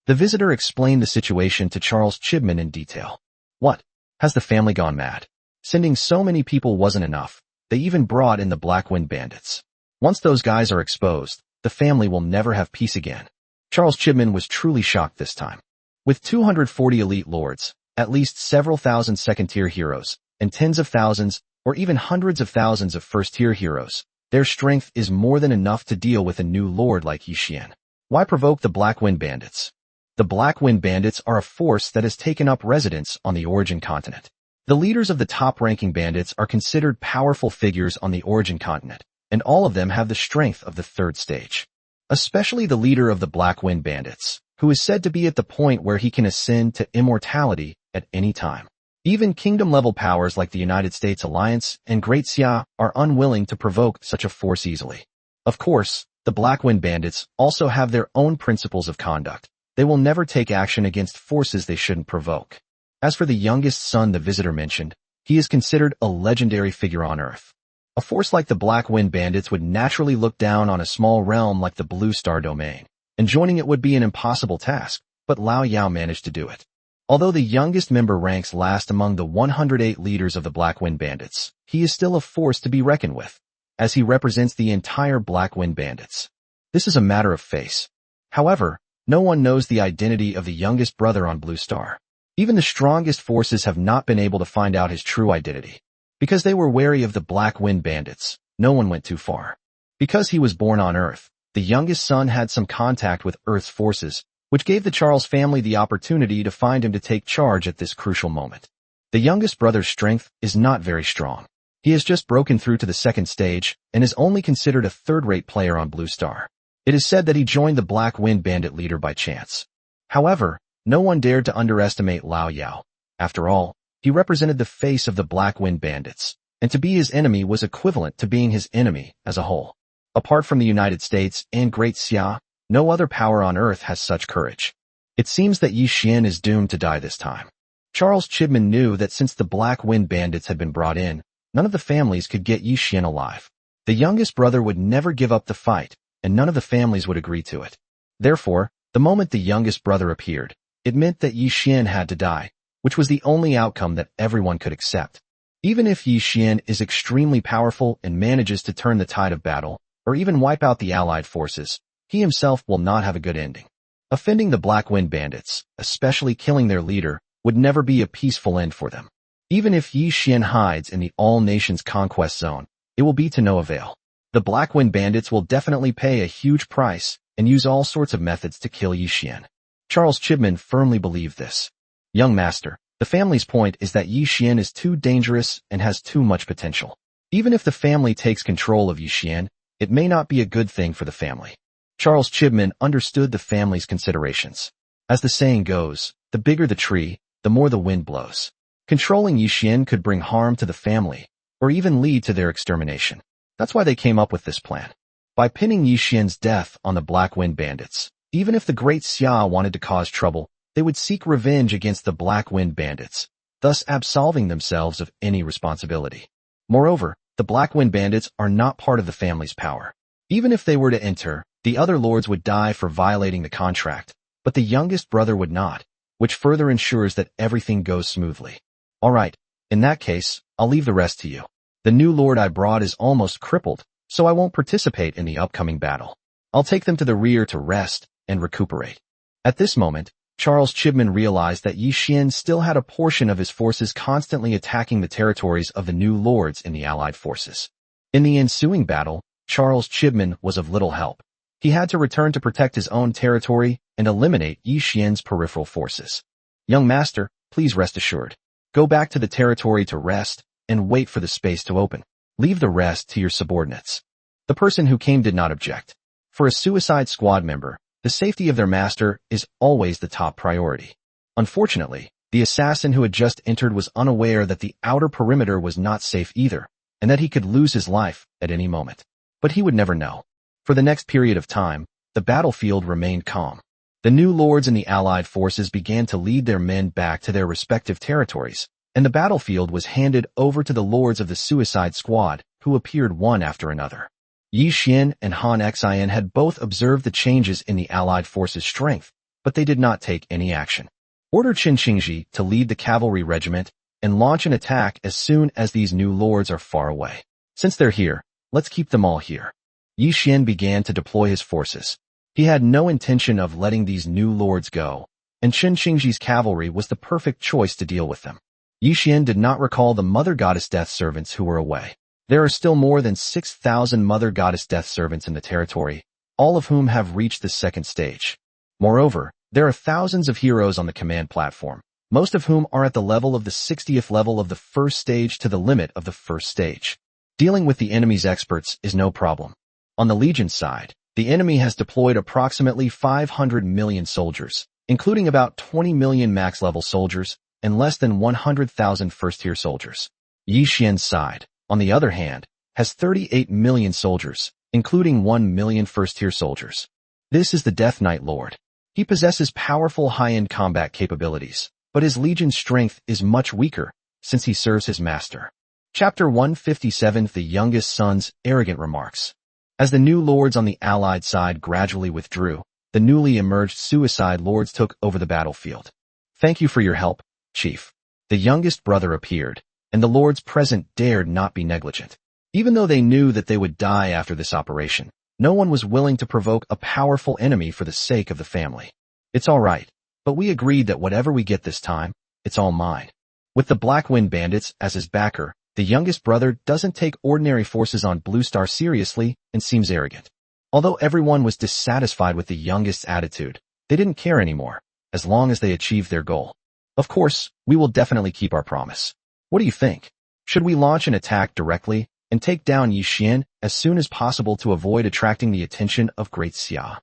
S1: The visitor explained the situation to Charles Chibman in detail. What? Has the family gone mad? Sending so many people wasn't enough. They even brought in the Black Wind Bandits. Once those guys are exposed, the family will never have peace again. Charles Chibman was truly shocked this time. With 240 elite lords, at least several thousand second-tier heroes, and tens of thousands, or even hundreds of thousands of first-tier heroes, their strength is more than enough to deal with a new lord like Yi Xian. Why provoke the Black Wind Bandits? The Black Wind Bandits are a force that has taken up residence on the Origin continent. The leaders of the top-ranking bandits are considered powerful figures on the Origin continent, and all of them have the strength of the 3rd stage. Especially the leader of the Black Wind Bandits, who is said to be at the point where he can ascend to immortality at any time. Even kingdom-level powers like the United States Alliance and Great Xia are unwilling to provoke such a force easily. Of course, the Black Wind Bandits also have their own principles of conduct. They will never take action against forces they shouldn't provoke. As for the youngest son the visitor mentioned, he is considered a legendary figure on Earth. A force like the Black Wind Bandits would naturally look down on a small realm like the Blue Star Domain, and joining it would be an impossible task, but Lao Yao managed to do it. Although the youngest member ranks last among the 108 leaders of the Black Wind Bandits, he is still a force to be reckoned with, as he represents the entire Black Wind Bandits. This is a matter of face. However, no one knows the identity of the youngest brother on Blue Star. Even the strongest forces have not been able to find out his true identity. Because they were wary of the Black Wind Bandits, no one went too far. Because he was born on Earth, the youngest son had some contact with Earth's forces, which gave the Charles family the opportunity to find him to take charge at this crucial moment. The youngest brother's strength is not very strong. He has just broken through to the second stage and is only considered a third-rate player on Blue Star. It is said that he joined the Black Wind Bandit leader by chance. However, no one dared to underestimate Lao Yao. After all, he represented the face of the Black Wind Bandits, and to be his enemy was equivalent to being his enemy as a whole. Apart from the United States and Great Xia, no other power on Earth has such courage. It seems that Yi Xian is doomed to die this time. Charles Chibman knew that since the Black Wind Bandits had been brought in, none of the families could get Yi Xian alive. The youngest brother would never give up the fight, and none of the families would agree to it. Therefore, the moment the youngest brother appeared, it meant that Yi Xian had to die, which was the only outcome that everyone could accept. Even if Yi Xian is extremely powerful and manages to turn the tide of battle, or even wipe out the allied forces, he himself will not have a good ending. Offending the Black Wind Bandits, especially killing their leader, would never be a peaceful end for them. Even if Yi Xian hides in the all-nations conquest zone, it will be to no avail. The Black Wind Bandits will definitely pay a huge price and use all sorts of methods to kill Yi Xian. Charles Chibman firmly believed this. Young master, the family's point is that Yi Xian is too dangerous and has too much potential. Even if the family takes control of Yi Xian, it may not be a good thing for the family. Charles Chibman understood the family's considerations. As the saying goes, the bigger the tree, the more the wind blows. Controlling Yi Xian could bring harm to the family, or even lead to their extermination. That's why they came up with this plan. By pinning Yi Xian's death on the Black Wind Bandits, even if the Great Xia wanted to cause trouble, they would seek revenge against the Black Wind Bandits, thus absolving themselves of any responsibility. Moreover, the Black Wind Bandits are not part of the family's power. Even if they were to enter, the other lords would die for violating the contract, but the youngest brother would not, which further ensures that everything goes smoothly. Alright, in that case, I'll leave the rest to you. The new lord I brought is almost crippled, so I won't participate in the upcoming battle. I'll take them to the rear to rest and recuperate. At this moment, Charles Chibman realized that Yi Xian still had a portion of his forces constantly attacking the territories of the new lords in the allied forces. In the ensuing battle, Charles Chibman was of little help. He had to return to protect his own territory and eliminate Yi Xian's peripheral forces. Young master, please rest assured. Go back to the territory to rest and wait for the space to open. Leave the rest to your subordinates. The person who came did not object. For a suicide squad member, the safety of their master is always the top priority. Unfortunately, the assassin who had just entered was unaware that the outer perimeter was not safe either, and that he could lose his life at any moment. But he would never know. For the next period of time, the battlefield remained calm. The new lords in the allied forces began to lead their men back to their respective territories, and the battlefield was handed over to the lords of the Suicide Squad, who appeared one after another. Yi Xian and Han Xian had both observed the changes in the allied forces' strength, but they did not take any action. Order Qin Xingji to lead the cavalry regiment and launch an attack as soon as these new lords are far away. Since they're here, let's keep them all here. Yi Xian began to deploy his forces. He had no intention of letting these new lords go, and Qin Xingji's cavalry was the perfect choice to deal with them. Yi Xian did not recall the Mother Goddess Death servants who were away. There are still more than 6,000 Mother Goddess Death servants in the territory, all of whom have reached the second stage. Moreover, there are thousands of heroes on the command platform, most of whom are at the level of the 60th level of the first stage to the limit of the first stage. Dealing with the enemy's experts is no problem. On the Legion side, the enemy has deployed approximately 500 million soldiers, including about 20 million max-level soldiers and less than 100,000 first-tier soldiers. Yi Xian side, on the other hand, has 38 million soldiers, including 1 million first-tier soldiers. This is the Death Knight Lord. He possesses powerful high-end combat capabilities, but his legion's strength is much weaker since he serves his master. Chapter 157 The Youngest Son's Arrogant Remarks. As the new lords on the allied side gradually withdrew, the newly emerged suicide lords took over the battlefield. Thank you for your help, Chief. The youngest brother appeared, and the lords present dared not be negligent. Even though they knew that they would die after this operation, no one was willing to provoke a powerful enemy for the sake of the family. It's all right, but we agreed that whatever we get this time, it's all mine. With the Black Wind Bandits as his backer, the youngest brother doesn't take ordinary forces on Blue Star seriously and seems arrogant. Although everyone was dissatisfied with the youngest's attitude, they didn't care anymore, as long as they achieved their goal. Of course, we will definitely keep our promise. What do you think? Should we launch an attack directly and take down Yi Xian as soon as possible to avoid attracting the attention of Great Xia?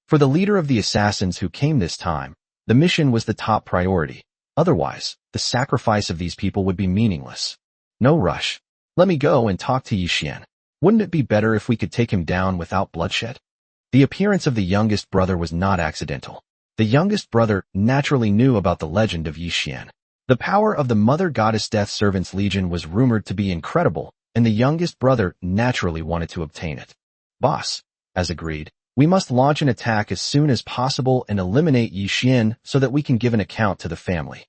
S1: For the leader of the assassins who came this time, the mission was the top priority. Otherwise, the sacrifice of these people would be meaningless. No rush. Let me go and talk to Yi Xian. Wouldn't it be better if we could take him down without bloodshed? The appearance of the youngest brother was not accidental. The youngest brother naturally knew about the legend of Yi Xian. The power of the Mother Goddess Death Servants Legion was rumored to be incredible, and the youngest brother naturally wanted to obtain it. Boss, as agreed, we must launch an attack as soon as possible and eliminate Yi Xian so that we can give an account to the family.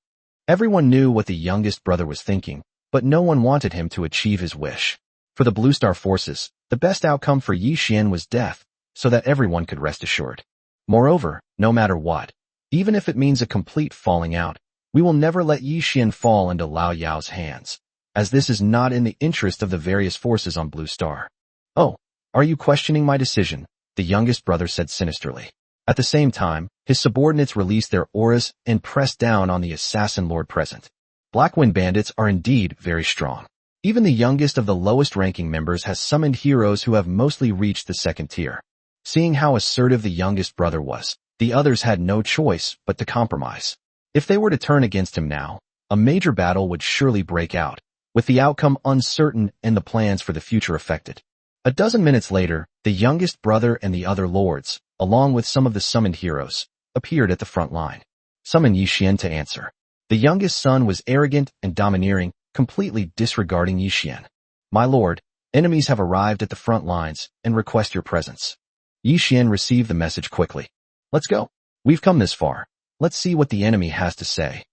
S1: Everyone knew what the youngest brother was thinking, but no one wanted him to achieve his wish. For the Blue Star forces, the best outcome for Yi Xian was death, so that everyone could rest assured. Moreover, no matter what, even if it means a complete falling out, we will never let Yi Xian fall into Lao Yao's hands, as this is not in the interest of the various forces on Blue Star. Oh, are you questioning my decision? The youngest brother said sinisterly. At the same time, his subordinates released their auras and pressed down on the assassin lord present. Black Wind Bandits are indeed very strong. Even the youngest of the lowest-ranking members has summoned heroes who have mostly reached the second tier. Seeing how assertive the youngest brother was, the others had no choice but to compromise. If they were to turn against him now, a major battle would surely break out, with the outcome uncertain and the plans for the future affected. A dozen minutes later, the youngest brother and the other lords, along with some of the summoned heroes, appeared at the front line. Summon Yi Xian to answer. The youngest son was arrogant and domineering, completely disregarding Yi Xian. My lord, enemies have arrived at the front lines and request your presence. Yi Xian received the message quickly. Let's go. We've come this far. Let's see what the enemy has to say.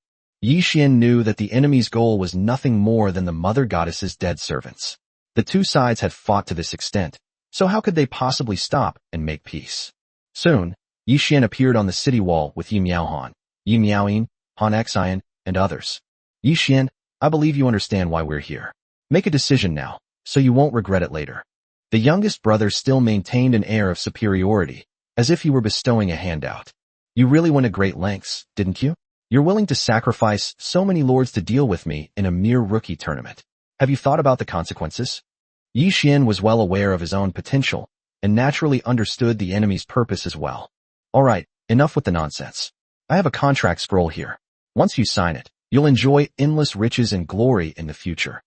S1: Yi Xian knew that the enemy's goal was nothing more than the Mother Goddess's dead servants. The two sides had fought to this extent, so how could they possibly stop and make peace? Soon, Yi Xian appeared on the city wall with Yi Miaohan, Yi Miaoyin, Han Xian, and others. Yi Xian, I believe you understand why we're here. Make a decision now, so you won't regret it later. The youngest brother still maintained an air of superiority, as if he were bestowing a handout. You really went to great lengths, didn't you? You're willing to sacrifice so many lords to deal with me in a mere rookie tournament. Have you thought about the consequences? Yi Xian was well aware of his own potential, and naturally understood the enemy's purpose as well. All right, enough with the nonsense. I have a contract scroll here. Once you sign it, you'll enjoy endless riches and glory in the future.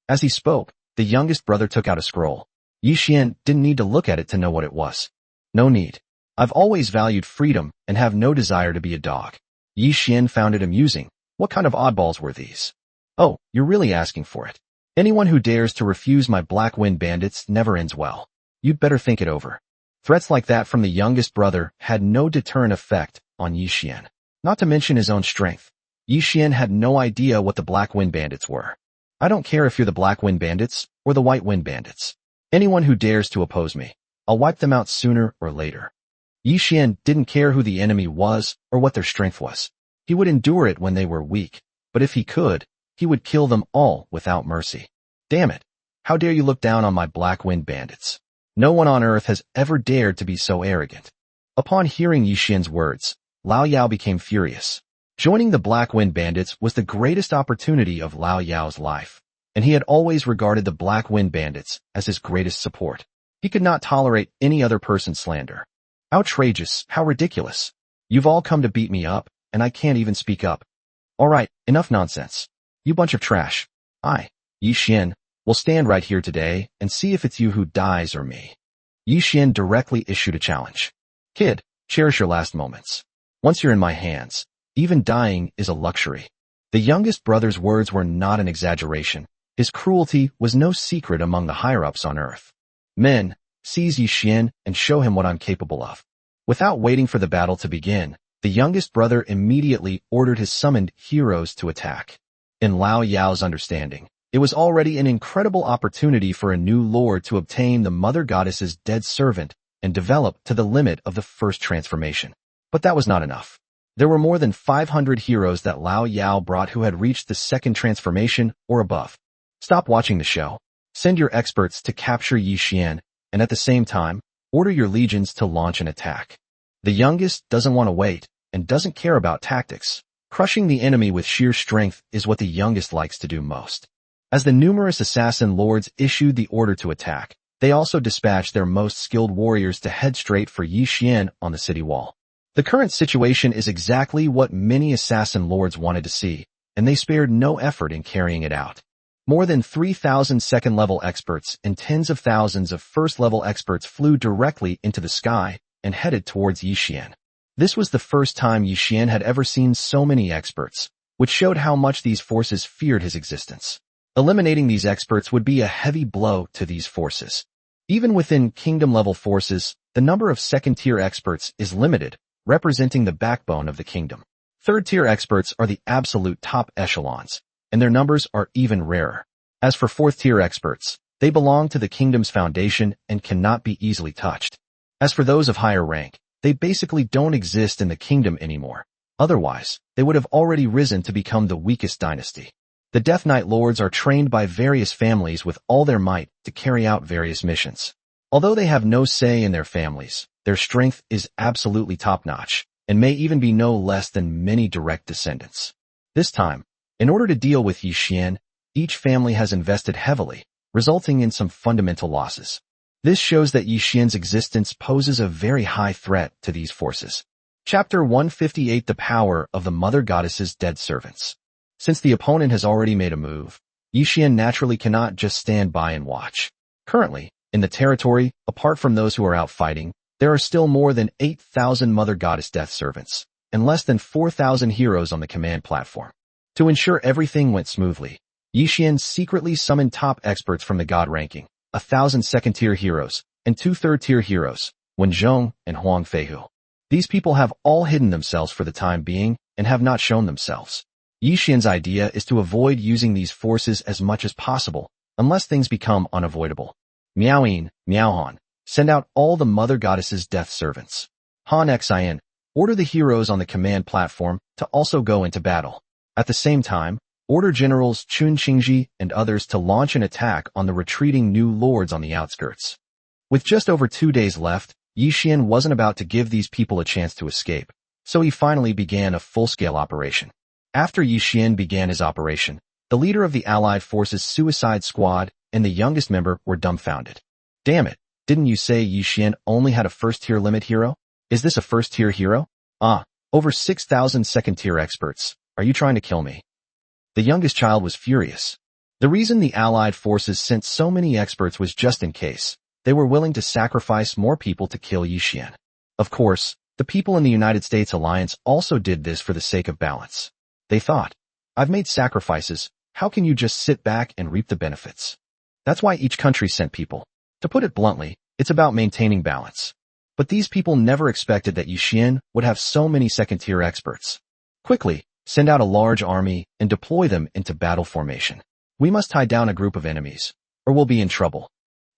S1: As he spoke, the youngest brother took out a scroll. Yi Xian didn't need to look at it to know what it was. No need. I've always valued freedom and have no desire to be a dog. Yi Xian found it amusing. What kind of oddballs were these? Oh, you're really asking for it. Anyone who dares to refuse my Black Wind Bandits never ends well. You'd better think it over. Threats like that from the youngest brother had no deterrent effect on Yi Xian. Not to mention his own strength. Yi Xian had no idea what the Black Wind Bandits were. I don't care if you're the Black Wind Bandits or the White Wind Bandits. Anyone who dares to oppose me, I'll wipe them out sooner or later. Yi Xian didn't care who the enemy was or what their strength was. He would endure it when they were weak, but if he could, he would kill them all without mercy. Damn it! How dare you look down on my Black Wind Bandits? No one on earth has ever dared to be so arrogant. Upon hearing Yi Xian's words, Lao Yao became furious. Joining the Black Wind Bandits was the greatest opportunity of Lao Yao's life, and he had always regarded the Black Wind Bandits as his greatest support. He could not tolerate any other person's slander. Outrageous, how ridiculous. You've all come to beat me up, and I can't even speak up. Alright, enough nonsense. You bunch of trash. Yi Xian, will stand right here today and see if it's you who dies or me. Yi Xian directly issued a challenge. Kid, cherish your last moments. Once you're in my hands, even dying is a luxury. The youngest brother's words were not an exaggeration. His cruelty was no secret among the higher-ups on Earth. Men, seize Yi Xian and show him what I'm capable of. Without waiting for the battle to begin, the youngest brother immediately ordered his summoned heroes to attack. In Lao Yao's understanding, it was already an incredible opportunity for a new lord to obtain the mother goddess's dead servant and develop to the limit of the first transformation. But that was not enough. There were more than 500 heroes that Lao Yao brought who had reached the second transformation or above. Stop watching the show. Send your experts to capture Yi Xian, and at the same time, order your legions to launch an attack. The youngest doesn't want to wait and doesn't care about tactics. Crushing the enemy with sheer strength is what the youngest likes to do most. As the numerous assassin lords issued the order to attack, they also dispatched their most skilled warriors to head straight for Yi Xian on the city wall. The current situation is exactly what many assassin lords wanted to see, and they spared no effort in carrying it out. More than 3,000 second-level experts and tens of thousands of first-level experts flew directly into the sky and headed towards Yi Xian. This was the first time Yi Xian had ever seen so many experts, which showed how much these forces feared his existence. Eliminating these experts would be a heavy blow to these forces. Even within kingdom-level forces, the number of second-tier experts is limited, representing the backbone of the kingdom. Third-tier experts are the absolute top echelons, and their numbers are even rarer. As for fourth-tier experts, they belong to the kingdom's foundation and cannot be easily touched. As for those of higher rank, they basically don't exist in the kingdom anymore. Otherwise, they would have already risen to become the weakest dynasty. The Death Knight Lords are trained by various families with all their might to carry out various missions. Although they have no say in their families, their strength is absolutely top-notch, and may even be no less than many direct descendants. This time, in order to deal with Yi Xian, each family has invested heavily, resulting in some fundamental losses. This shows that Yi Xian's existence poses a very high threat to these forces. Chapter 158: The Power of the Mother Goddess's Dead Servants. Since the opponent has already made a move, Yi Xian naturally cannot just stand by and watch. Currently, in the territory, apart from those who are out fighting, there are still more than 8,000 Mother Goddess Death Servants, and less than 4,000 heroes on the command platform. To ensure everything went smoothly, Yi Xian secretly summoned top experts from the god ranking, 1,000 second-tier heroes, and 2 third-tier heroes, Wen Zhong and Huang Feihu. These people have all hidden themselves for the time being and have not shown themselves. Yi Xian's idea is to avoid using these forces as much as possible, unless things become unavoidable. Miaoyin, Miaohan, send out all the Mother Goddess's death servants. Han Xian, order the heroes on the command platform to also go into battle. At the same time, order generals Chun Qingji and others to launch an attack on the retreating new lords on the outskirts. With just over 2 days left, Yi Xian wasn't about to give these people a chance to escape, so he finally began a full-scale operation. After Yi Xian began his operation, the leader of the Allied Forces Suicide Squad and the youngest member were dumbfounded. Damn it, didn't you say Yi Xian only had a first-tier limit hero? Is this a first-tier hero? Over 6,000 second-tier experts. Are you trying to kill me? The youngest child was furious. The reason the Allied Forces sent so many experts was just in case. They were willing to sacrifice more people to kill Yi Xian. Of course, the people in the United States alliance also did this for the sake of balance. They thought, I've made sacrifices, how can you just sit back and reap the benefits? That's why each country sent people. To put it bluntly, it's about maintaining balance. But these people never expected that Yi Xian would have so many second-tier experts. Quickly, send out a large army and deploy them into battle formation. We must tie down a group of enemies, or we'll be in trouble.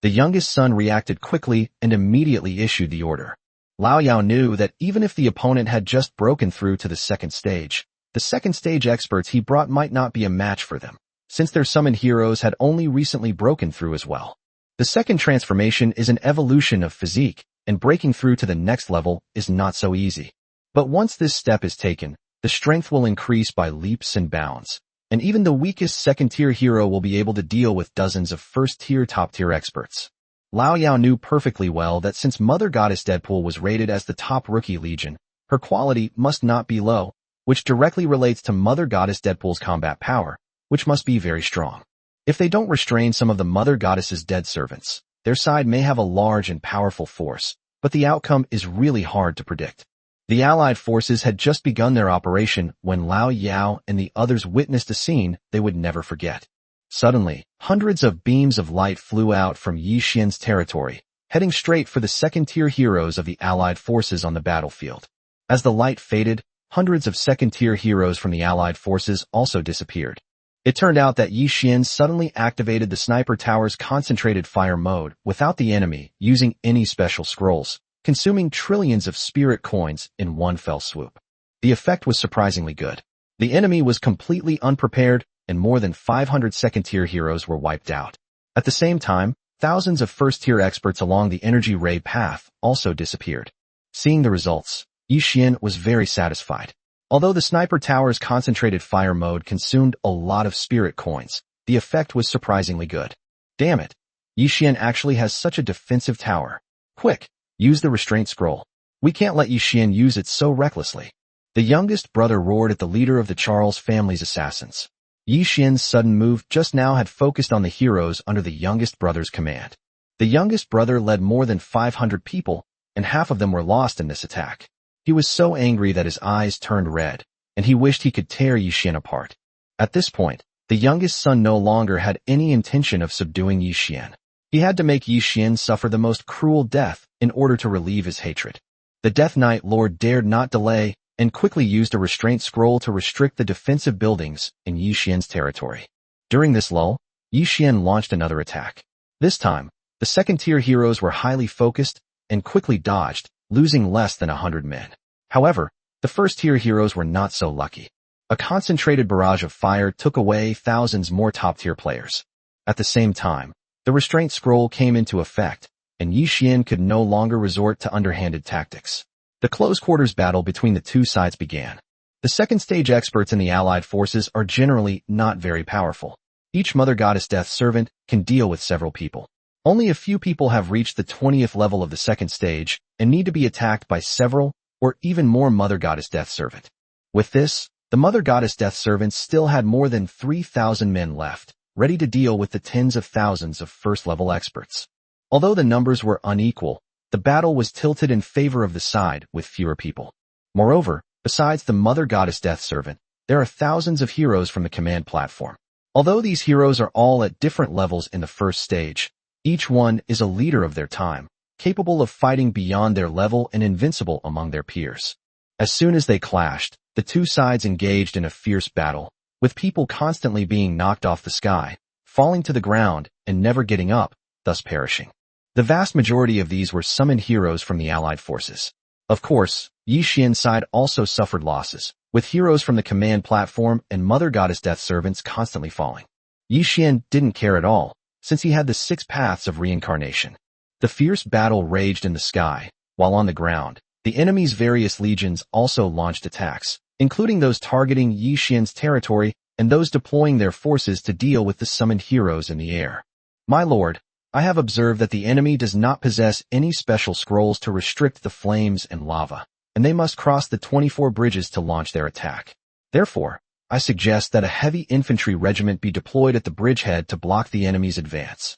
S1: The youngest son reacted quickly and immediately issued the order. Lao Yao knew that even if the opponent had just broken through to the second stage, the second stage experts he brought might not be a match for them, since their summoned heroes had only recently broken through as well. The second transformation is an evolution of physique, and breaking through to the next level is not so easy. But once this step is taken, the strength will increase by leaps and bounds, and even the weakest second-tier hero will be able to deal with dozens of first-tier, top-tier experts. Lao Yao knew perfectly well that since Mother Goddess Deadpool was rated as the top rookie legion, her quality must not be low, which directly relates to Mother Goddess Deadpool's combat power, which must be very strong. If they don't restrain some of the Mother Goddess's dead servants, their side may have a large and powerful force, but the outcome is really hard to predict. The Allied forces had just begun their operation when Lao Yao and the others witnessed a scene they would never forget. Suddenly, hundreds of beams of light flew out from Yi Xian's territory, heading straight for the second-tier heroes of the Allied forces on the battlefield. As the light faded, hundreds of second-tier heroes from the Allied forces also disappeared. It turned out that Yi Xian suddenly activated the sniper tower's concentrated fire mode without the enemy using any special scrolls, consuming trillions of spirit coins in one fell swoop. The effect was surprisingly good. The enemy was completely unprepared, and more than 500 second-tier heroes were wiped out. At the same time, thousands of first-tier experts along the energy ray path also disappeared. Seeing the results, Yi Xian was very satisfied. Although the sniper tower's concentrated fire mode consumed a lot of spirit coins, the effect was surprisingly good. Damn it! Yi Xian actually has such a defensive tower. Quick, use the restraint scroll. We can't let Yi Xian use it so recklessly. The youngest brother roared at the leader of the Charles family's assassins. Yi Xian's sudden move just now had focused on the heroes under the youngest brother's command. The youngest brother led more than 500 people, and half of them were lost in this attack. He was so angry that his eyes turned red, and he wished he could tear Yi Xian apart. At this point, the youngest son no longer had any intention of subduing Yi Xian. He had to make Yi Xian suffer the most cruel death in order to relieve his hatred. The Death Knight Lord dared not delay and quickly used a restraint scroll to restrict the defensive buildings in Yi Xian's territory. During this lull, Yi Xian launched another attack. This time, the second-tier heroes were highly focused and quickly dodged, losing less than 100 men. However, the first-tier heroes were not so lucky. A concentrated barrage of fire took away thousands more top-tier players. At the same time, the restraint scroll came into effect, and Yi Xian could no longer resort to underhanded tactics. The close-quarters battle between the two sides began. The second-stage experts in the Allied forces are generally not very powerful. Each Mother Goddess Death Servant can deal with several people. Only a few people have reached the 20th level of the second stage and need to be attacked by several or even more Mother Goddess Death Servant. With this, the Mother Goddess Death Servants still had more than 3,000 men left, ready to deal with the tens of thousands of first-level experts. Although the numbers were unequal, the battle was tilted in favor of the side with fewer people. Moreover, besides the Mother Goddess Death Servant, there are thousands of heroes from the command platform. Although these heroes are all at different levels in the first stage, each one is a leader of their time, capable of fighting beyond their level and invincible among their peers. As soon as they clashed, the two sides engaged in a fierce battle, with people constantly being knocked off the sky, falling to the ground, and never getting up, thus perishing. The vast majority of these were summoned heroes from the Allied forces. Of course, Yi Xian's side also suffered losses, with heroes from the command platform and Mother Goddess Death Servants constantly falling. Yi Xian didn't care at all, since he had the 6 paths of reincarnation. The fierce battle raged in the sky, while on the ground, the enemy's various legions also launched attacks, including those targeting Yi Xian's territory and those deploying their forces to deal with the summoned heroes in the air. My lord, I have observed that the enemy does not possess any special scrolls to restrict the flames and lava, and they must cross the 24 bridges to launch their attack. Therefore, I suggest that a heavy infantry regiment be deployed at the bridgehead to block the enemy's advance.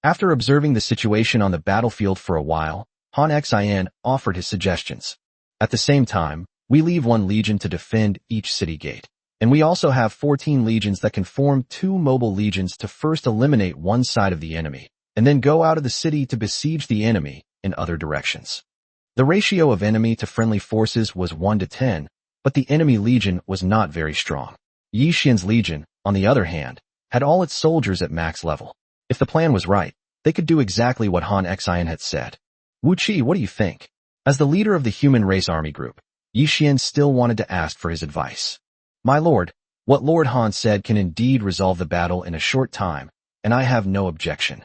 S1: After observing the situation on the battlefield for a while, Han Xian offered his suggestions. At the same time, we leave 1 legion to defend each city gate, and we also have 14 legions that can form 2 mobile legions to first eliminate one side of the enemy, and then go out of the city to besiege the enemy in other directions. The ratio of enemy to friendly forces was 1 to 10, but the enemy legion was not very strong. Yi Xian's legion, on the other hand, had all its soldiers at max level. If the plan was right, they could do exactly what Han Xian had said. Wu Qi, what do you think? As the leader of the human race army group, Yi Xian still wanted to ask for his advice. My lord, what Lord Han said can indeed resolve the battle in a short time, and I have no objection.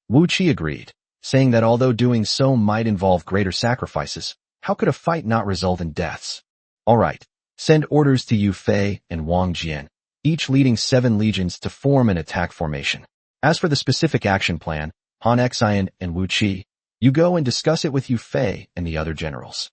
S1: Wu Qi agreed, saying that although doing so might involve greater sacrifices, how could a fight not result in deaths? All right, send orders to Yu Fei and Wang Jian, each leading 7 legions to form an attack formation. As for the specific action plan, Han Xian and Wu Qi, you go and discuss it with Yu Fei and the other generals.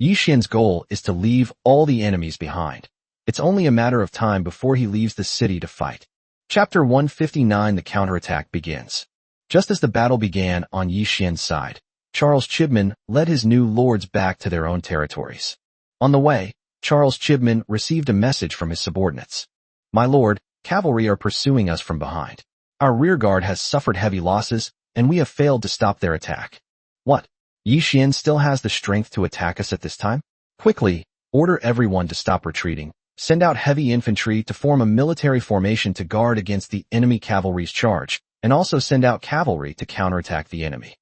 S1: Yi Xian's goal is to leave all the enemies behind. It's only a matter of time before he leaves the city to fight. Chapter 159. The counterattack begins. Just as the battle began on Yi Xian's side, Charles Chibman led his new lords back to their own territories. On the way, Charles Chibman received a message from his subordinates. "My lord, cavalry are pursuing us from behind. Our rearguard has suffered heavy losses, and we have failed to stop their attack." "What? Yi Xian still has the strength to attack us at this time? Quickly, order everyone to stop retreating. Send out heavy infantry to form a military formation to guard against the enemy cavalry's charge, and also send out cavalry to counterattack the enemy.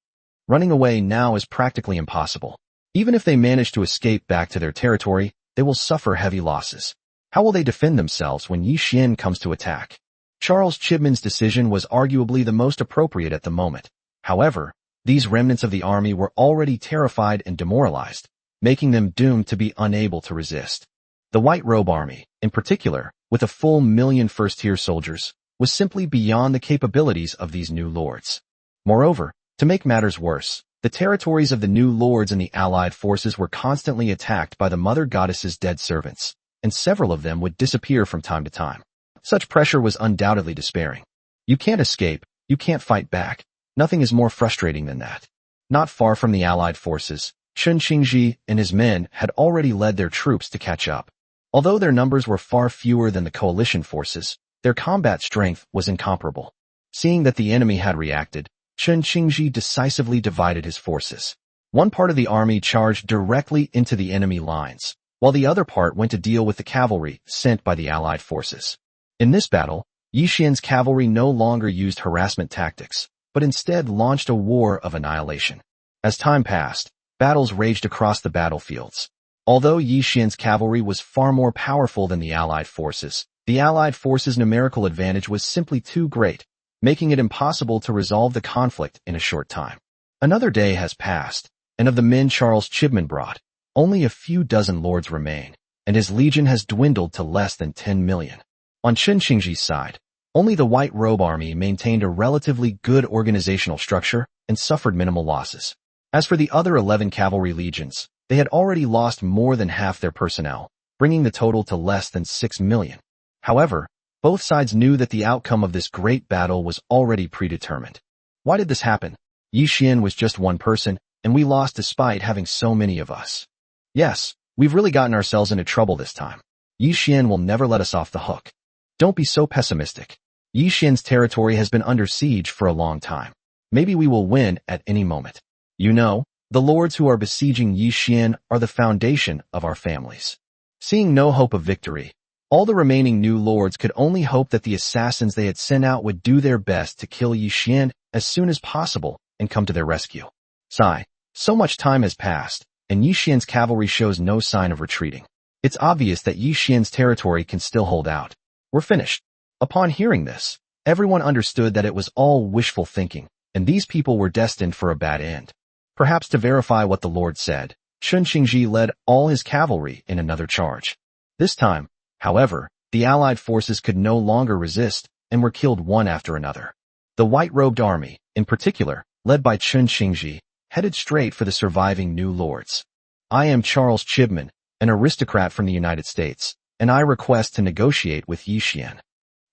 S1: Running away now is practically impossible. Even if they manage to escape back to their territory, they will suffer heavy losses. How will they defend themselves when Yi Xian comes to attack?" Charles Chibman's decision was arguably the most appropriate at the moment. However, these remnants of the army were already terrified and demoralized, making them doomed to be unable to resist. The White Robe Army, in particular, with a full 1,000,000 first-tier soldiers, was simply beyond the capabilities of these new lords. Moreover, to make matters worse, the territories of the new lords and the allied forces were constantly attacked by the Mother Goddess's dead servants, and several of them would disappear from time to time. Such pressure was undoubtedly despairing. You can't escape, you can't fight back. Nothing is more frustrating than that. Not far from the allied forces, Chen Qingji and his men had already led their troops to catch up. Although their numbers were far fewer than the coalition forces, their combat strength was incomparable. Seeing that the enemy had reacted, Chen Qingji decisively divided his forces. One part of the army charged directly into the enemy lines, while the other part went to deal with the cavalry sent by the allied forces. In this battle, Yi Xian's cavalry no longer used harassment tactics, but instead launched a war of annihilation. As time passed, battles raged across the battlefields. Although Yi Xian's cavalry was far more powerful than the allied forces, the allied forces' numerical advantage was simply too great, making it impossible to resolve the conflict in a short time. Another day has passed, and of the men Charles Chibman brought, only a few dozen lords remain, and his legion has dwindled to less than 10 million. On Chen Qingji's side, only the White Robe Army maintained a relatively good organizational structure and suffered minimal losses. As for the other 11 cavalry legions, they had already lost more than half their personnel, bringing the total to less than 6 million. However, both sides knew that the outcome of this great battle was already predetermined. Why did this happen? Yi Xian was just one person, and we lost despite having so many of us. Yes, we've really gotten ourselves into trouble this time. Yi Xian will never let us off the hook. Don't be so pessimistic. Yi Xian's territory has been under siege for a long time. Maybe we will win at any moment. You know, the lords who are besieging Yi Xian are the foundation of our families. Seeing no hope of victory, all the remaining new lords could only hope that the assassins they had sent out would do their best to kill Yi Xian as soon as possible and come to their rescue. Sigh, so much time has passed, and Yi Xian's cavalry shows no sign of retreating. It's obvious that Yi Xian's territory can still hold out. We're finished. Upon hearing this, everyone understood that it was all wishful thinking, and these people were destined for a bad end. Perhaps to verify what the Lord said, Chen Qingji led all his cavalry in another charge. This time, however, the allied forces could no longer resist and were killed one after another. The white-robed army, in particular, led by Chen Qingji, headed straight for the surviving new lords. "I am Charles Chibman, an aristocrat from the United States, and I request to negotiate with Yi Xian."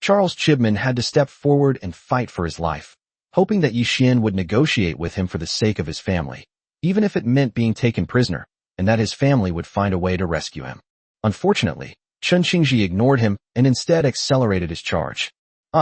S1: Charles Chibman had to step forward and fight for his life, hoping that Yi Xian would negotiate with him for the sake of his family, even if it meant being taken prisoner, and that his family would find a way to rescue him. Unfortunately, Chen Qingji ignored him and instead accelerated his charge.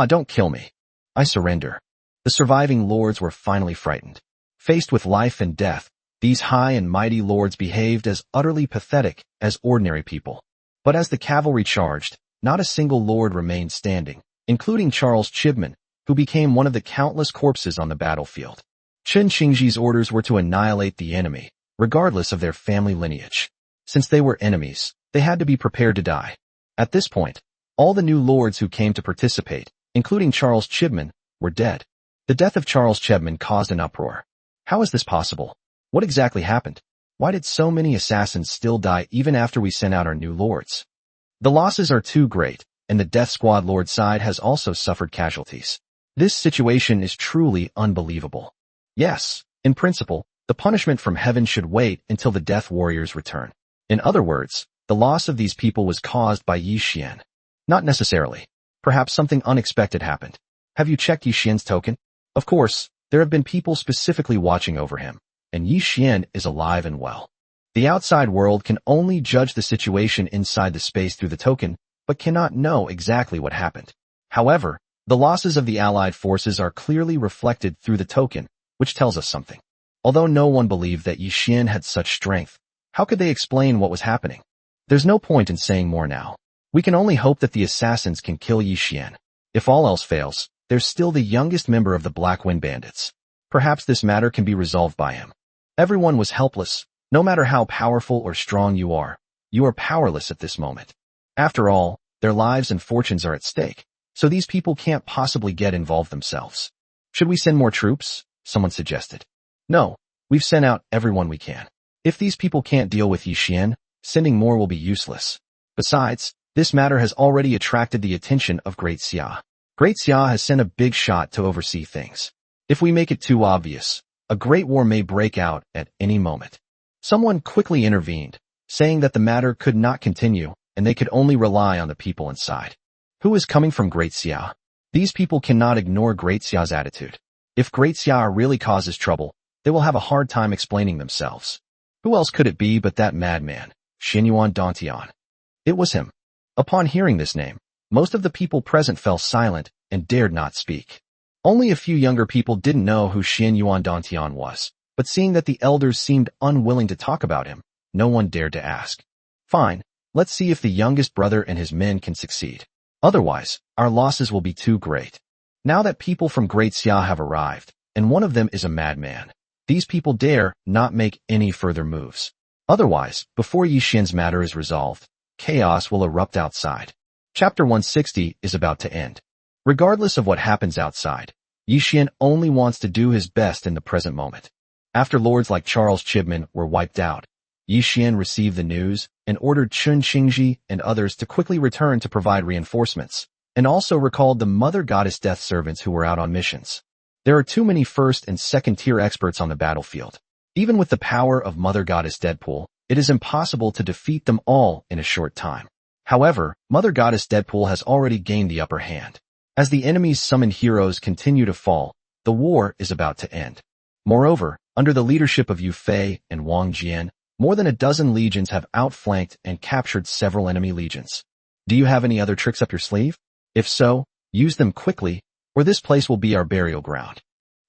S1: "Don't kill me. I surrender." The surviving lords were finally frightened. Faced with life and death, these high and mighty lords behaved as utterly pathetic as ordinary people. But as the cavalry charged, not a single lord remained standing, including Charles Chibman, who became one of the countless corpses on the battlefield. Chen Qingji's orders were to annihilate the enemy, regardless of their family lineage. Since they were enemies, they had to be prepared to die. At this point, all the new lords who came to participate, including Charles Chibman, were dead. The death of Charles Chibman caused an uproar. How is this possible? What exactly happened? Why did so many assassins still die even after we sent out our new lords? The losses are too great, and the Death Squad Lord side has also suffered casualties. This situation is truly unbelievable. Yes, in principle, The punishment from heaven should wait until the death warriors return. In other words, the loss of these people was caused by Yi Xian. Not necessarily. Perhaps something unexpected happened. Have you checked Yi Xian's token? Of course, there have been people specifically watching over him, and Yi Xian is alive and well. The outside world can only judge the situation inside the space through the token, but cannot know exactly what happened. However, the losses of the allied forces are clearly reflected through the token, which tells us something. Although no one believed that Yi Xian had such strength, how could they explain what was happening? There's no point in saying more now. We can only hope that the assassins can kill Yi Xian. If all else fails, there's still the youngest member of the Black Wind Bandits. Perhaps this matter can be resolved by him. Everyone was helpless. No matter how powerful or strong you are powerless at this moment. After all, their lives and fortunes are at stake, so these people can't possibly get involved themselves. Should we send more troops? Someone suggested. No, we've sent out everyone we can. If these people can't deal with Yi Xian, sending more will be useless. Besides, this matter has already attracted the attention of Great Xia. Great Xia has sent a big shot to oversee things. If we make it too obvious, a great war may break out at any moment. Someone quickly intervened, saying that the matter could not continue, and they could only rely on the people inside. Who is coming from Great Xia? These people cannot ignore Great Xia's attitude. If Great Xia really causes trouble, they will have a hard time explaining themselves. Who else could it be but that madman, Xianyuan Dantian? It was him. Upon hearing this name, most of the people present fell silent and dared not speak. Only a few younger people didn't know who Xianyuan Dantian was, but seeing that the elders seemed unwilling to talk about him, no one dared to ask. Fine, let's see if the youngest brother and his men can succeed. Otherwise, our losses will be too great. Now that people from Great Xia have arrived, and one of them is a madman, these people dare not make any further moves. Otherwise, before Yi Xian's matter is resolved, chaos will erupt outside. Chapter 160 is about to end. Regardless of what happens outside, Yi Xian only wants to do his best in the present moment. After lords like Charles Chibman were wiped out, Yi Xian received the news and ordered Chun Qingji and others to quickly return to provide reinforcements, and also recalled the Mother Goddess Death servants who were out on missions. There are too many first and second tier experts on the battlefield. Even with the power of Mother Goddess Deadpool, it is impossible to defeat them all in a short time. However, Mother Goddess Deadpool has already gained the upper hand. As the enemy's summoned heroes continue to fall, the war is about to end. Moreover, under the leadership of Yu Fei and Wang Jian, more than a dozen legions have outflanked and captured several enemy legions. Do you have any other tricks up your sleeve? If so, use them quickly, or this place will be our burial ground.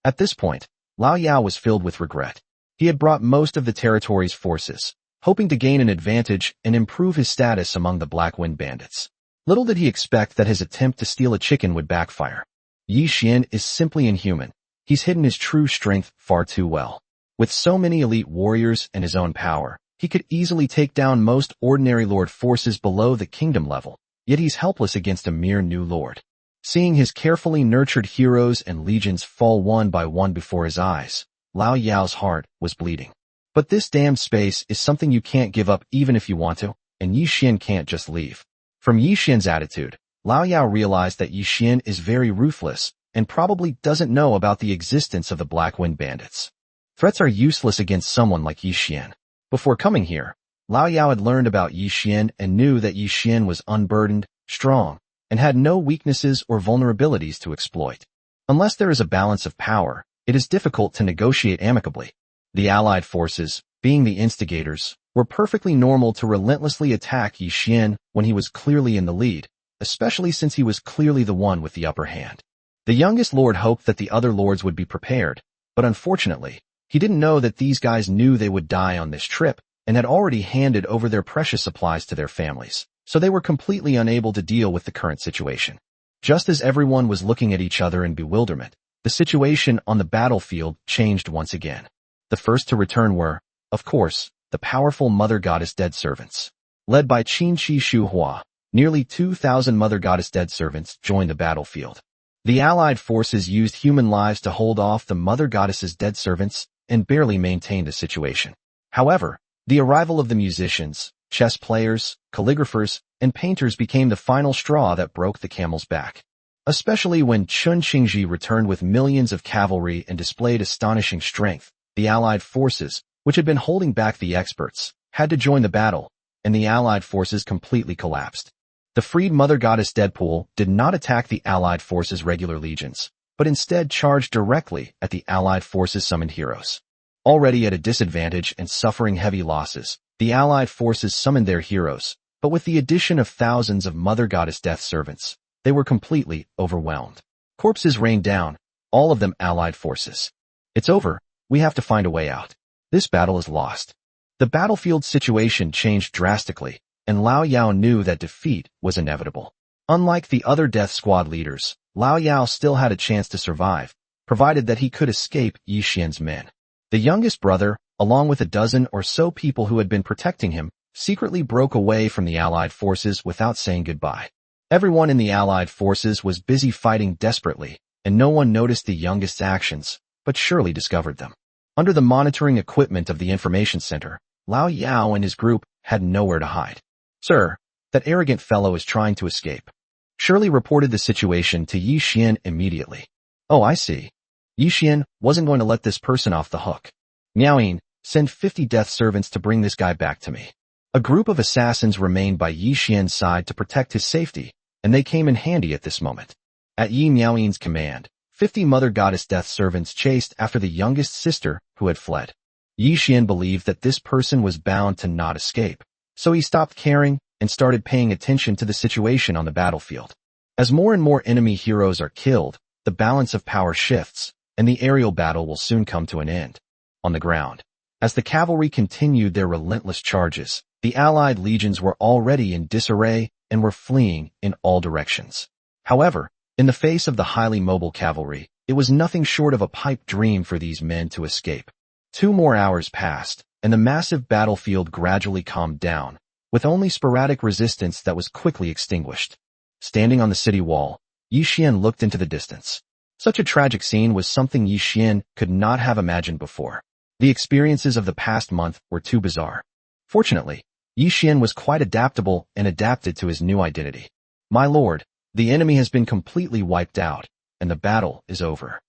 S1: At this point, Lao Yao was filled with regret. He had brought most of the territory's forces, hoping to gain an advantage and improve his status among the Black Wind Bandits. Little did he expect that his attempt to steal a chicken would backfire. Yi Xian is simply inhuman. He's hidden his true strength far too well. With so many elite warriors and his own power, he could easily take down most ordinary lord forces below the kingdom level, yet he's helpless against a mere new lord. Seeing his carefully nurtured heroes and legions fall one by one before his eyes, Lao Yao's heart was bleeding. But this damned space is something you can't give up even if you want to, and Yi Xian can't just leave. From Yi Xian's attitude, Lao Yao realized that Yi Xian is very ruthless and probably doesn't know about the existence of the Black Wind Bandits. Threats are useless against someone like Yi Xian. Before coming here, Lao Yao had learned about Yi Xian and knew that Yi Xian was unburdened, strong, and had no weaknesses or vulnerabilities to exploit. Unless there is a balance of power, it is difficult to negotiate amicably. The allied forces, being the instigators, were perfectly normal to relentlessly attack Yi Xian when he was clearly in the lead, especially since he was clearly the one with the upper hand. The youngest lord hoped that the other lords would be prepared, but unfortunately, he didn't know that these guys knew they would die on this trip and had already handed over their precious supplies to their families, so they were completely unable to deal with the current situation. Just as everyone was looking at each other in bewilderment, the situation on the battlefield changed once again. The first to return were, of course, the powerful Mother Goddess Dead servants. Led by Qin Shi Shu Hua, nearly 2,000 Mother Goddess Dead servants joined the battlefield. The allied forces used human lives to hold off the Mother Goddess's dead servants and barely maintained the situation. However, the arrival of the musicians, chess players, calligraphers, and painters became the final straw that broke the camel's back. Especially when Chun Qingji returned with millions of cavalry and displayed astonishing strength, The Allied forces, which had been holding back the experts, had to join the battle, and the Allied forces completely collapsed. The freed Mother Goddess Deadpool did not attack the Allied forces' regular legions, but instead charged directly at the Allied forces' summoned heroes. Already at a disadvantage and suffering heavy losses, the Allied forces summoned their heroes, but with the addition of thousands of Mother Goddess Death servants, they were completely overwhelmed. Corpses rained down, all of them Allied forces. It's over, we have to find a way out. This battle is lost. The battlefield situation changed drastically, and Lao Yao knew that defeat was inevitable. Unlike the other Death Squad leaders, Lao Yao still had a chance to survive, provided that he could escape Yi Xian's men. The youngest brother, along with a dozen or so people who had been protecting him, secretly broke away from the Allied forces without saying goodbye. Everyone in the Allied forces was busy fighting desperately, and no one noticed the youngest's actions, but surely discovered them. Under the monitoring equipment of the information center, Lao Yao and his group had nowhere to hide. Sir, that arrogant fellow is trying to escape. Shirley reported the situation to Yi Xian immediately. Oh, I see. Yi Xian wasn't going to let this person off the hook. Miaoyin, send 50 death servants to bring this guy back to me. A group of assassins remained by Yi Xian's side to protect his safety, and they came in handy at this moment. At Yi Miaoyin's command, 50 Mother Goddess Death servants chased after the youngest sister who had fled. Yi Xian believed that this person was bound to not escape, so he stopped caring and started paying attention to the situation on the battlefield. As more and more enemy heroes are killed, the balance of power shifts, and the aerial battle will soon come to an end. On the ground, as the cavalry continued their relentless charges, the Allied legions were already in disarray and were fleeing in all directions. However, in the face of the highly mobile cavalry, it was nothing short of a pipe dream for these men to escape. 2 more hours passed, and the massive battlefield gradually calmed down, with only sporadic resistance that was quickly extinguished. Standing on the city wall, Yi Xian looked into the distance. Such a tragic scene was something Yi Xian could not have imagined before. The experiences of the past month were too bizarre. Fortunately, Yi Xian was quite adaptable and adapted to his new identity. My lord, the enemy has been completely wiped out, and the battle is over.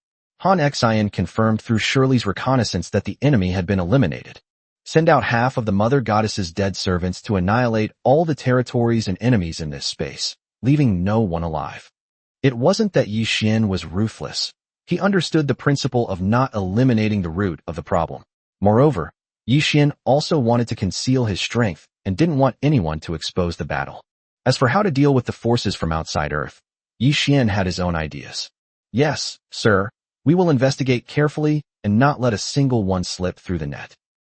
S1: Han Xian confirmed through Shirley's reconnaissance that the enemy had been eliminated. Send out half of the Mother Goddess's dead servants to annihilate all the territories and enemies in this space, leaving no one alive. It wasn't that Yi Xian was ruthless. He understood the principle of not eliminating the root of the problem. Moreover, Yi Xian also wanted to conceal his strength and didn't want anyone to expose the battle. As for how to deal with the forces from outside Earth, Yi Xian had his own ideas. Yes, sir, we will investigate carefully and not let a single one slip through the net.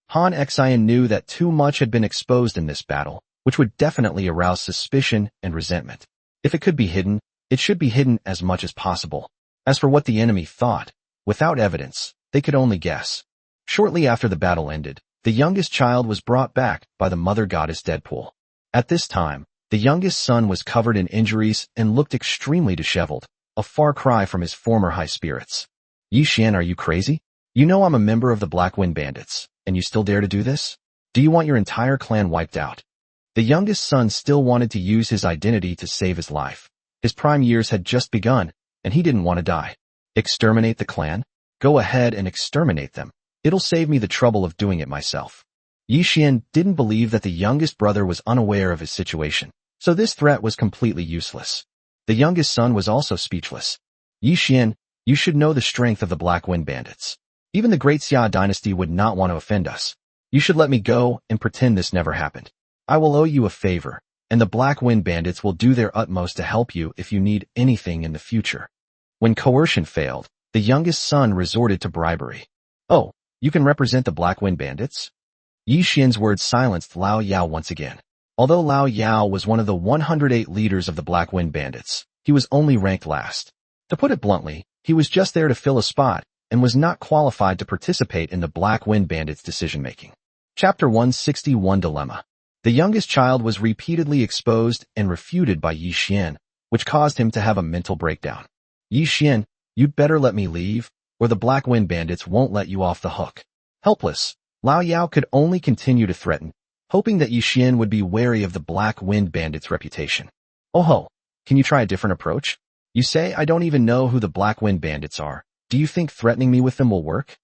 S1: Han Xian knew that too much had been exposed in this battle, which would definitely arouse suspicion and resentment. If it could be hidden, it should be hidden as much as possible. As for what the enemy thought, without evidence, they could only guess. Shortly after the battle ended, the youngest child was brought back by the Mother Goddess Deadpool. At this time, the youngest son was covered in injuries and looked extremely disheveled, a far cry from his former high spirits. Yi Xian, are you crazy? You know I'm a member of the Black Wind Bandits, and you still dare to do this? Do you want your entire clan wiped out? The youngest son still wanted to use his identity to save his life. His prime years had just begun, and he didn't want to die. Exterminate the clan? Go ahead and exterminate them. It'll save me the trouble of doing it myself. Yi Xian didn't believe that the youngest brother was unaware of his situation, so this threat was completely useless. The youngest son was also speechless. Yi Xian, you should know the strength of the Black Wind Bandits. Even the Great Xia dynasty would not want to offend us. You should let me go and pretend this never happened. I will owe you a favor, and the Black Wind Bandits will do their utmost to help you if you need anything in the future. When coercion failed, the youngest son resorted to bribery. Oh, you can represent the Black Wind Bandits? Yi Xian's words silenced Lao Yao once again. Although Lao Yao was one of the 108 leaders of the Black Wind Bandits, he was only ranked last. To put it bluntly, he was just there to fill a spot and was not qualified to participate in the Black Wind Bandits' decision-making. Chapter 161 Dilemma. The youngest child was repeatedly exposed and refuted by Yi Xian, which caused him to have a mental breakdown. Yi Xian, you'd better let me leave, or the Black Wind Bandits won't let you off the hook. Helpless, Lao Yao could only continue to threaten, hoping that Yi Xian would be wary of the Black Wind Bandits' reputation. Oh ho, can you try a different approach? You say I don't even know who the Black Wind Bandits are. Do you think threatening me with them will work?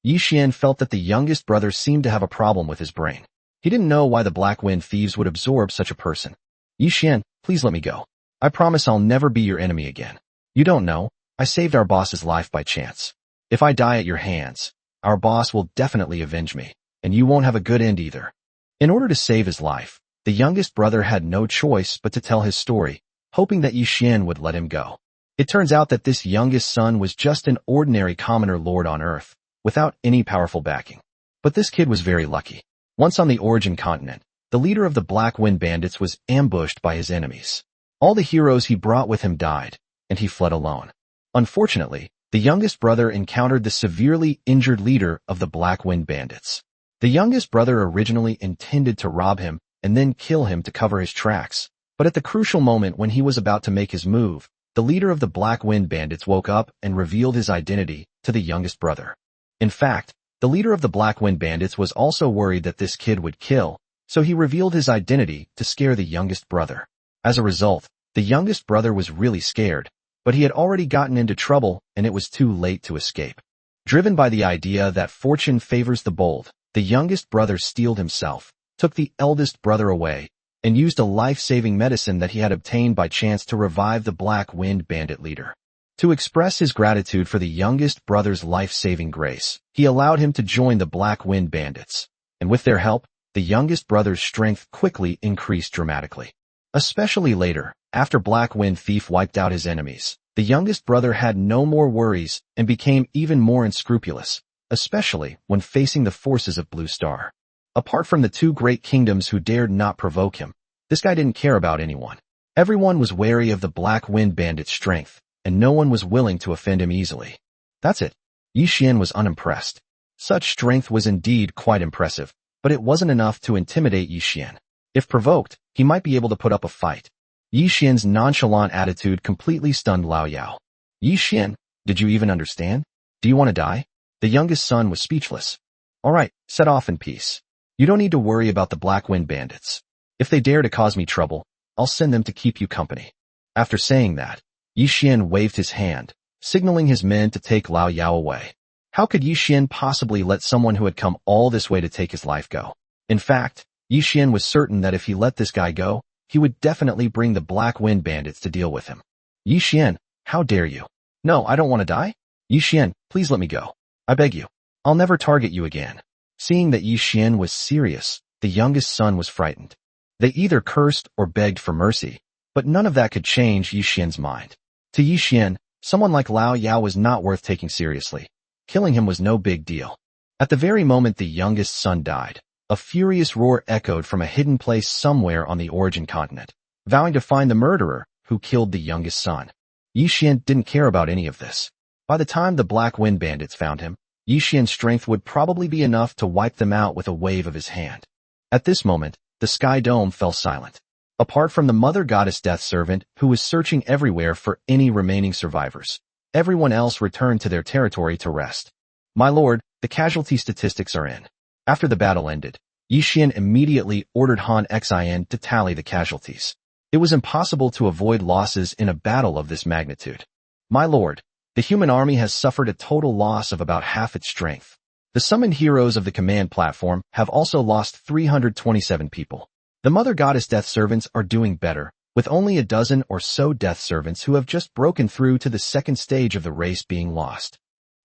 S1: Yi Xian felt that the youngest brother seemed to have a problem with his brain. He didn't know why the Black Wind thieves would absorb such a person. Yi Xian, please let me go. I promise I'll never be your enemy again. You don't know, I saved our boss's life by chance. If I die at your hands, our boss will definitely avenge me, and you won't have a good end either. In order to save his life, the youngest brother had no choice but to tell his story, hoping that Yi Xian would let him go. It turns out that this youngest son was just an ordinary commoner lord on Earth, without any powerful backing. But this kid was very lucky. Once on the Origin continent, the leader of the Black Wind Bandits was ambushed by his enemies. All the heroes he brought with him died, and he fled alone. Unfortunately, the youngest brother encountered the severely injured leader of the Black Wind Bandits. The youngest brother originally intended to rob him and then kill him to cover his tracks, but at the crucial moment when he was about to make his move, the leader of the Black Wind Bandits woke up and revealed his identity to the youngest brother. In fact, the leader of the Black Wind Bandits was also worried that this kid would kill, so he revealed his identity to scare the youngest brother. As a result, the youngest brother was really scared, but he had already gotten into trouble and it was too late to escape. Driven by the idea that fortune favors the bold, the youngest brother steeled himself, took the eldest brother away, and used a life-saving medicine that he had obtained by chance to revive the Black Wind Bandit leader. To express his gratitude for the youngest brother's life-saving grace, he allowed him to join the Black Wind Bandits, and with their help, the youngest brother's strength quickly increased dramatically. Especially later, after Black Wind Thief wiped out his enemies, the youngest brother had no more worries and became even more unscrupulous, especially when facing the forces of Blue Star. Apart from the two great kingdoms who dared not provoke him, this guy didn't care about anyone. Everyone was wary of the Black Wind Bandit's strength, and no one was willing to offend him easily. That's it. Yi Xian was unimpressed. Such strength was indeed quite impressive, but it wasn't enough to intimidate Yi Xian. If provoked, he might be able to put up a fight. Yi Xian's nonchalant attitude completely stunned Lao Yao. Yi Xian, did you even understand? Do you want to die? The youngest son was speechless. All right, set off in peace. You don't need to worry about the Black Wind Bandits. If they dare to cause me trouble, I'll send them to keep you company. After saying that, Yi Xian waved his hand, signaling his men to take Lao Yao away. How could Yi Xian possibly let someone who had come all this way to take his life go? In fact, Yi Xian was certain that if he let this guy go, he would definitely bring the Black Wind Bandits to deal with him. Yi Xian, how dare you? No, I don't want to die. Yi Xian, please let me go. I beg you. I'll never target you again. Seeing that Yi Xian was serious, the youngest son was frightened. They either cursed or begged for mercy, but none of that could change Yi Xian's mind. To Yi Xian, someone like Lao Yao was not worth taking seriously. Killing him was no big deal. At the very moment the youngest son died, a furious roar echoed from a hidden place somewhere on the Origin continent, vowing to find the murderer who killed the youngest son. Yi Xian didn't care about any of this. By the time the Black Wind Bandits found him, Yi Xian's strength would probably be enough to wipe them out with a wave of his hand. At this moment, the Sky Dome fell silent. Apart from the Mother Goddess Death Servant, who was searching everywhere for any remaining survivors, everyone else returned to their territory to rest. My lord, the casualty statistics are in. After the battle ended, Yi Xian immediately ordered Han Xin to tally the casualties. It was impossible to avoid losses in a battle of this magnitude. My lord, the human army has suffered a total loss of about half its strength. The summoned heroes of the command platform have also lost 327 people. The Mother Goddess Death Servants are doing better, with only a dozen or so Death Servants who have just broken through to the second stage of the race being lost.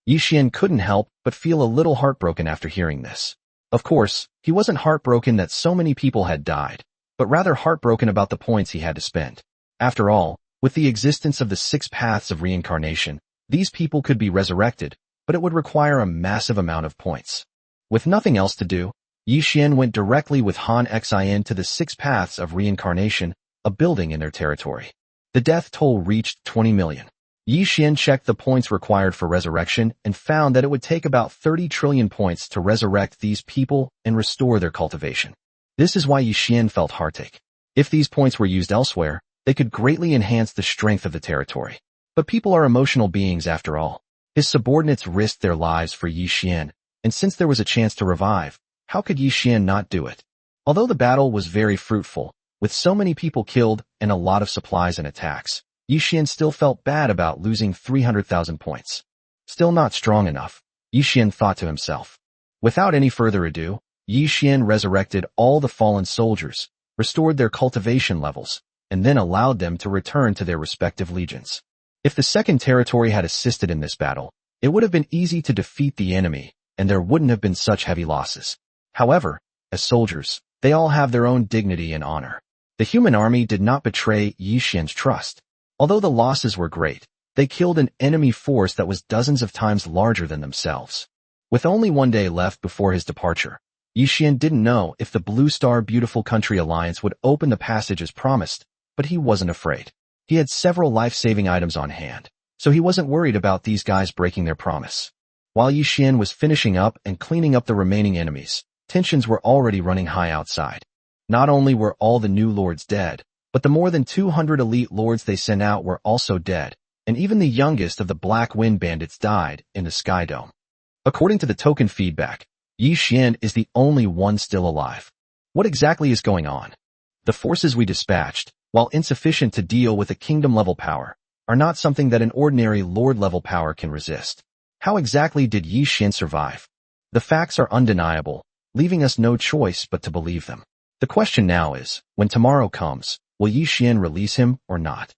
S1: Yi Xian couldn't help but feel a little heartbroken after hearing this. Of course, he wasn't heartbroken that so many people had died, but rather heartbroken about the points he had to spend. After all, with the existence of the 6 paths of reincarnation, these people could be resurrected, but it would require a massive amount of points. With nothing else to do, Yi Xian went directly with Han Xin to the 6 paths of reincarnation, a building in their territory. The death toll reached 20 million. Yi Xian checked the points required for resurrection and found that it would take about 30 trillion points to resurrect these people and restore their cultivation. This is why Yi Xian felt heartache. If these points were used elsewhere, they could greatly enhance the strength of the territory. But people are emotional beings after all. His subordinates risked their lives for Yi Xian, and since there was a chance to revive, how could Yi Xian not do it? Although the battle was very fruitful, with so many people killed and a lot of supplies and attacks, Yi Xian still felt bad about losing 300,000 points. Still not strong enough. Yi Xian thought to himself. Without any further ado, Yi Xian resurrected all the fallen soldiers, restored their cultivation levels, and then allowed them to return to their respective legions. If the second territory had assisted in this battle, it would have been easy to defeat the enemy, and there wouldn't have been such heavy losses. However, as soldiers, they all have their own dignity and honor. The human army did not betray Yi Xian's trust. Although the losses were great, they killed an enemy force that was dozens of times larger than themselves. With only one day left before his departure, Yi Xian didn't know if the Blue Star Beautiful Country Alliance would open the passage as promised, but he wasn't afraid. He had several life-saving items on hand, so he wasn't worried about these guys breaking their promise. While Yi Xian was finishing up and cleaning up the remaining enemies, tensions were already running high outside. Not only were all the new lords dead, but the more than 200 elite lords they sent out were also dead, and even the youngest of the Black Wind Bandits died in the Sky Dome. According to the token feedback, Yi Xian is the only one still alive. What exactly is going on? The forces we dispatched, while insufficient to deal with a kingdom-level power, are not something that an ordinary lord-level power can resist. How exactly did Yi Xian survive? The facts are undeniable, leaving us no choice but to believe them. The question now is, when tomorrow comes, will Yi Xian release him or not?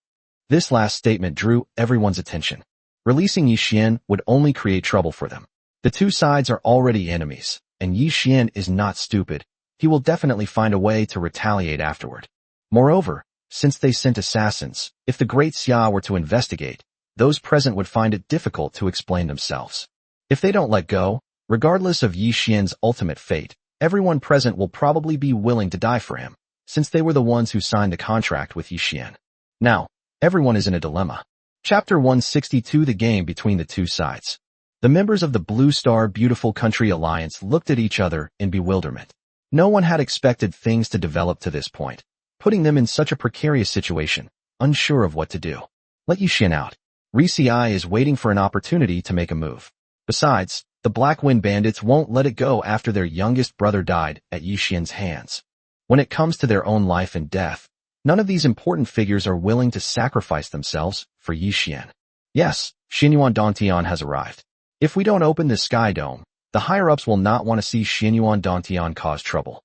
S1: This last statement drew everyone's attention. Releasing Yi Xian would only create trouble for them. The two sides are already enemies, and Yi Xian is not stupid. He will definitely find a way to retaliate afterward. Moreover, since they sent assassins, if the Great Xia were to investigate, those present would find it difficult to explain themselves. If they don't let go, regardless of Yi Xian's ultimate fate, everyone present will probably be willing to die for him, since they were the ones who signed the contract with Yi Xian. Now, everyone is in a dilemma. Chapter 162: The Game Between the Two Sides. The members of the Blue Star Beautiful Country Alliance looked at each other in bewilderment. No one had expected things to develop to this point, putting them in such a precarious situation, unsure of what to do. Let Yi Xian out. Risi is waiting for an opportunity to make a move. Besides, the Black Wind Bandits won't let it go after their youngest brother died at Yi Xian's hands. When it comes to their own life and death, none of these important figures are willing to sacrifice themselves for Yi Xian. Yes, Xianyuan Dantian has arrived. If we don't open the Sky Dome, the higher-ups will not want to see Xianyuan Dantian cause trouble.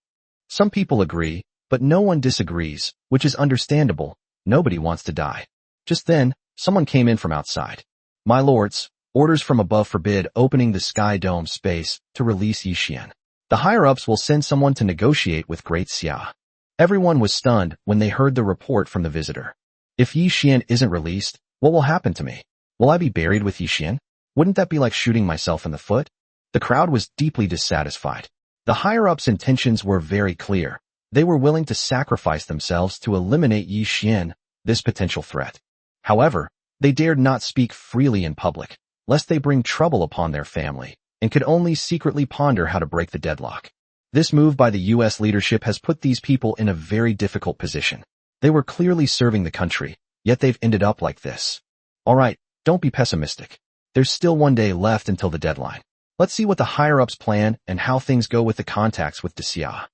S1: Some people agree, but no one disagrees, which is understandable. Nobody wants to die. Just then, someone came in from outside. My lords, orders from above forbid opening the Sky Dome space to release Yi Xian. The higher-ups will send someone to negotiate with Great Xia. Everyone was stunned when they heard the report from the visitor. If Yi Xian isn't released, what will happen to me? Will I be buried with Yi Xian? Wouldn't that be like shooting myself in the foot? The crowd was deeply dissatisfied. The higher-ups' intentions were very clear. They were willing to sacrifice themselves to eliminate Yi Xian, this potential threat. However, they dared not speak freely in public, lest they bring trouble upon their family, and could only secretly ponder how to break the deadlock. This move by the U.S. leadership has put these people in a very difficult position. They were clearly serving the country, yet they've ended up like this. Alright, don't be pessimistic. There's still one day left until the deadline. Let's see what the higher-ups plan and how things go with the contacts with Xia.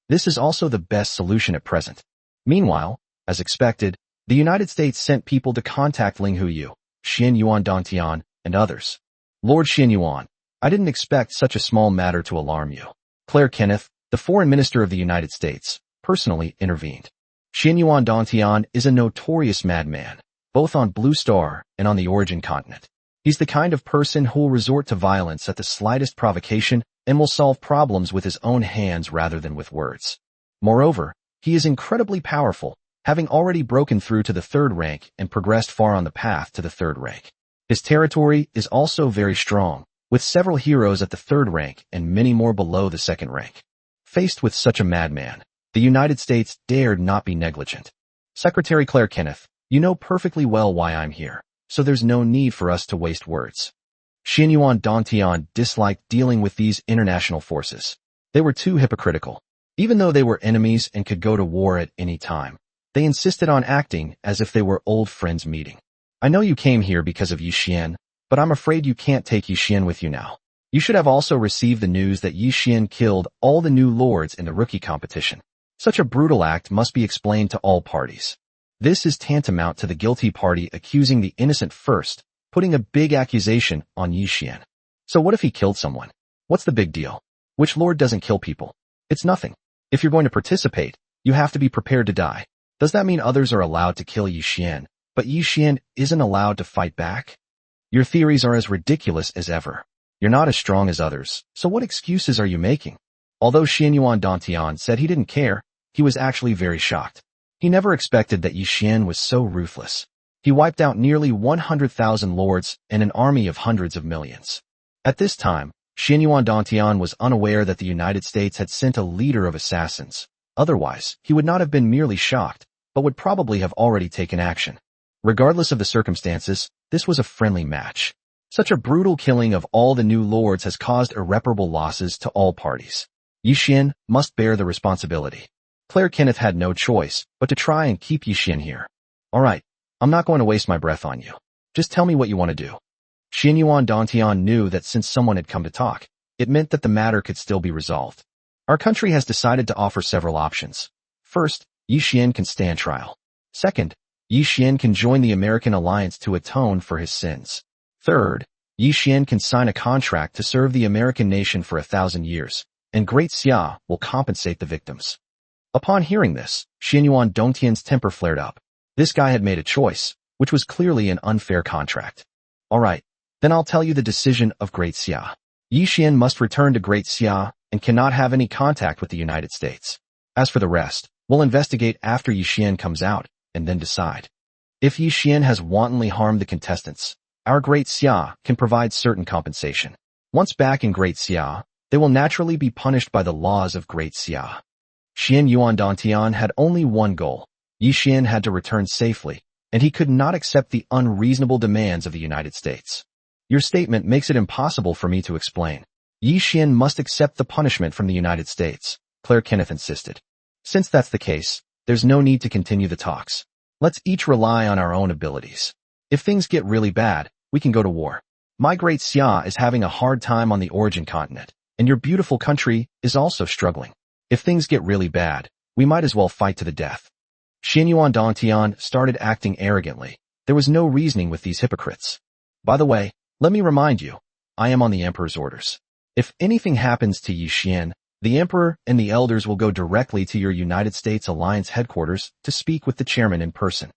S1: This is also the best solution at present. Meanwhile, as expected, the United States sent people to contact Ling Huyu, Xianyuan Dantian, and others. Lord Xianyuan, I didn't expect such a small matter to alarm you. Claire Kenneth, the Foreign Minister of the United States, personally intervened. Xianyuan Dantian is a notorious madman, both on Blue Star and on the Origin continent. He's the kind of person who will resort to violence at the slightest provocation and will solve problems with his own hands rather than with words. Moreover, he is incredibly powerful, having already broken through to the third rank and progressed far on the path to the third rank. His territory is also very strong, with several heroes at the third rank and many more below the second rank. Faced with such a madman, the United States dared not be negligent. Secretary Claire Kenneth, you know perfectly well why I'm here, so there's no need for us to waste words. Xianyuan Dantian disliked dealing with these international forces. They were too hypocritical. Even though they were enemies and could go to war at any time, they insisted on acting as if they were old friends meeting. I know you came here because of Yi Xian, but I'm afraid you can't take Yi Xian with you now. You should have also received the news that Yi Xian killed all the new lords in the rookie competition. Such a brutal act must be explained to all parties. This is tantamount to the guilty party accusing the innocent first, putting a big accusation on Yi Xian. So what if he killed someone? What's the big deal? Which lord doesn't kill people? It's nothing. If you're going to participate, you have to be prepared to die. Does that mean others are allowed to kill Yi Xian, but Yi Xian isn't allowed to fight back? Your theories are as ridiculous as ever. You're not as strong as others, so what excuses are you making? Although Xianyuan Dantian said he didn't care, he was actually very shocked. He never expected that Yi Xian was so ruthless. He wiped out nearly 100,000 lords and an army of hundreds of millions. At this time, Xianyuan Dantian was unaware that the United States had sent a leader of assassins. Otherwise, he would not have been merely shocked, but would probably have already taken action. Regardless of the circumstances, this was a friendly match. Such a brutal killing of all the new lords has caused irreparable losses to all parties. Yi Xian must bear the responsibility. Claire Kenneth had no choice but to try and keep Yi Xian here. Alright, I'm not going to waste my breath on you. Just tell me what you want to do. Xianyuan Dantian knew that since someone had come to talk, it meant that the matter could still be resolved. Our country has decided to offer several options. First, Yi Xian can stand trial. Second, Yi Xian can join the American alliance to atone for his sins. Third, Yi Xian can sign a contract to serve the American nation for 1,000 years, and Great Xia will compensate the victims. Upon hearing this, Xianyuan Dongtian's temper flared up. This guy had made a choice, which was clearly an unfair contract. Alright, then I'll tell you the decision of Great Xia. Yi Xian must return to Great Xia and cannot have any contact with the United States. As for the rest, we'll investigate after Yi Xian comes out, and then decide. If Yi Xian has wantonly harmed the contestants, our Great Xia can provide certain compensation. Once back in Great Xia, they will naturally be punished by the laws of Great Xia. Xianyuan Dantian had only one goal. Yi Xian had to return safely, and he could not accept the unreasonable demands of the United States. Your statement makes it impossible for me to explain. Yi Xian must accept the punishment from the United States, Claire Kenneth insisted. Since that's the case, there's no need to continue the talks. Let's each rely on our own abilities. If things get really bad, we can go to war. My Great Xia is having a hard time on the origin continent, and your beautiful country is also struggling. If things get really bad, we might as well fight to the death. Xianyuan Dantian started acting arrogantly. There was no reasoning with these hypocrites. By the way, let me remind you, I am on the Emperor's orders. If anything happens to Yi Xian, the Emperor and the elders will go directly to your United States Alliance headquarters to speak with the chairman in person.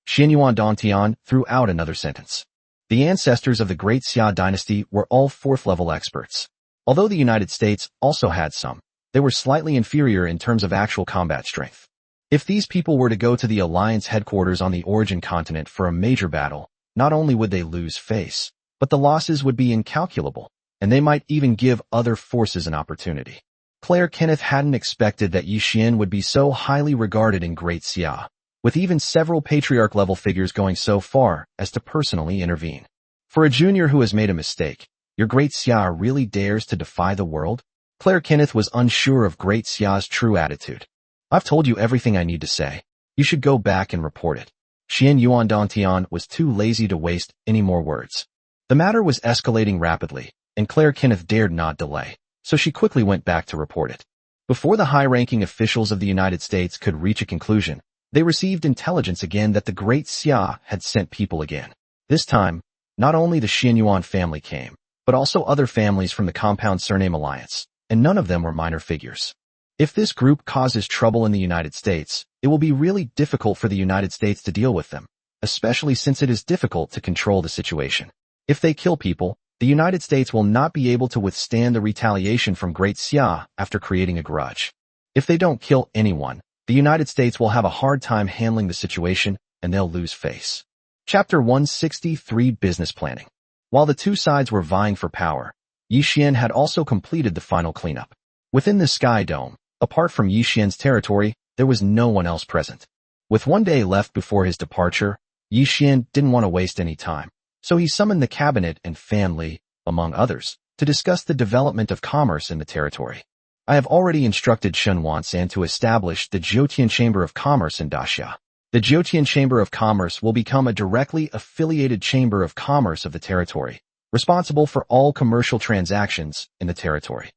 S1: Xianyuan Dantian threw out another sentence. The ancestors of the Great Xia dynasty were all fourth-level experts. Although the United States also had some, they were slightly inferior in terms of actual combat strength. If these people were to go to the Alliance headquarters on the origin continent for a major battle, not only would they lose face, but the losses would be incalculable, and they might even give other forces an opportunity. Claire Kenneth hadn't expected that Yi Xian would be so highly regarded in Great Xia, with even several patriarch-level figures going so far as to personally intervene. For a junior who has made a mistake, your Great Xia really dares to defy the world? Claire Kenneth was unsure of Great Xia's true attitude. I've told you everything I need to say. You should go back and report it. Xianyuan Dantian was too lazy to waste any more words. The matter was escalating rapidly, and Claire Kenneth dared not delay, so she quickly went back to report it. Before the high-ranking officials of the United States could reach a conclusion, they received intelligence again that the Great Xia had sent people again. This time, not only the Xianyuan family came, but also other families from the Compound Surname Alliance, and none of them were minor figures. If this group causes trouble in the United States, it will be really difficult for the United States to deal with them, especially since it is difficult to control the situation. If they kill people, the United States will not be able to withstand the retaliation from Great Xia after creating a grudge. If they don't kill anyone, the United States will have a hard time handling the situation, and they'll lose face. Chapter 163 Business Planning. While the two sides were vying for power, Yi Xian had also completed the final cleanup. Within the Sky Dome, apart from Yi Xian's territory, there was no one else present. With one day left before his departure, Yi Xian didn't want to waste any time, so he summoned the cabinet and family, among others, to discuss the development of commerce in the territory. I have already instructed Shen Wansan to establish the Jiutian Chamber of Commerce in Daxia. The Jiutian Chamber of Commerce will become a directly affiliated chamber of commerce of the territory, responsible for all commercial transactions in the territory.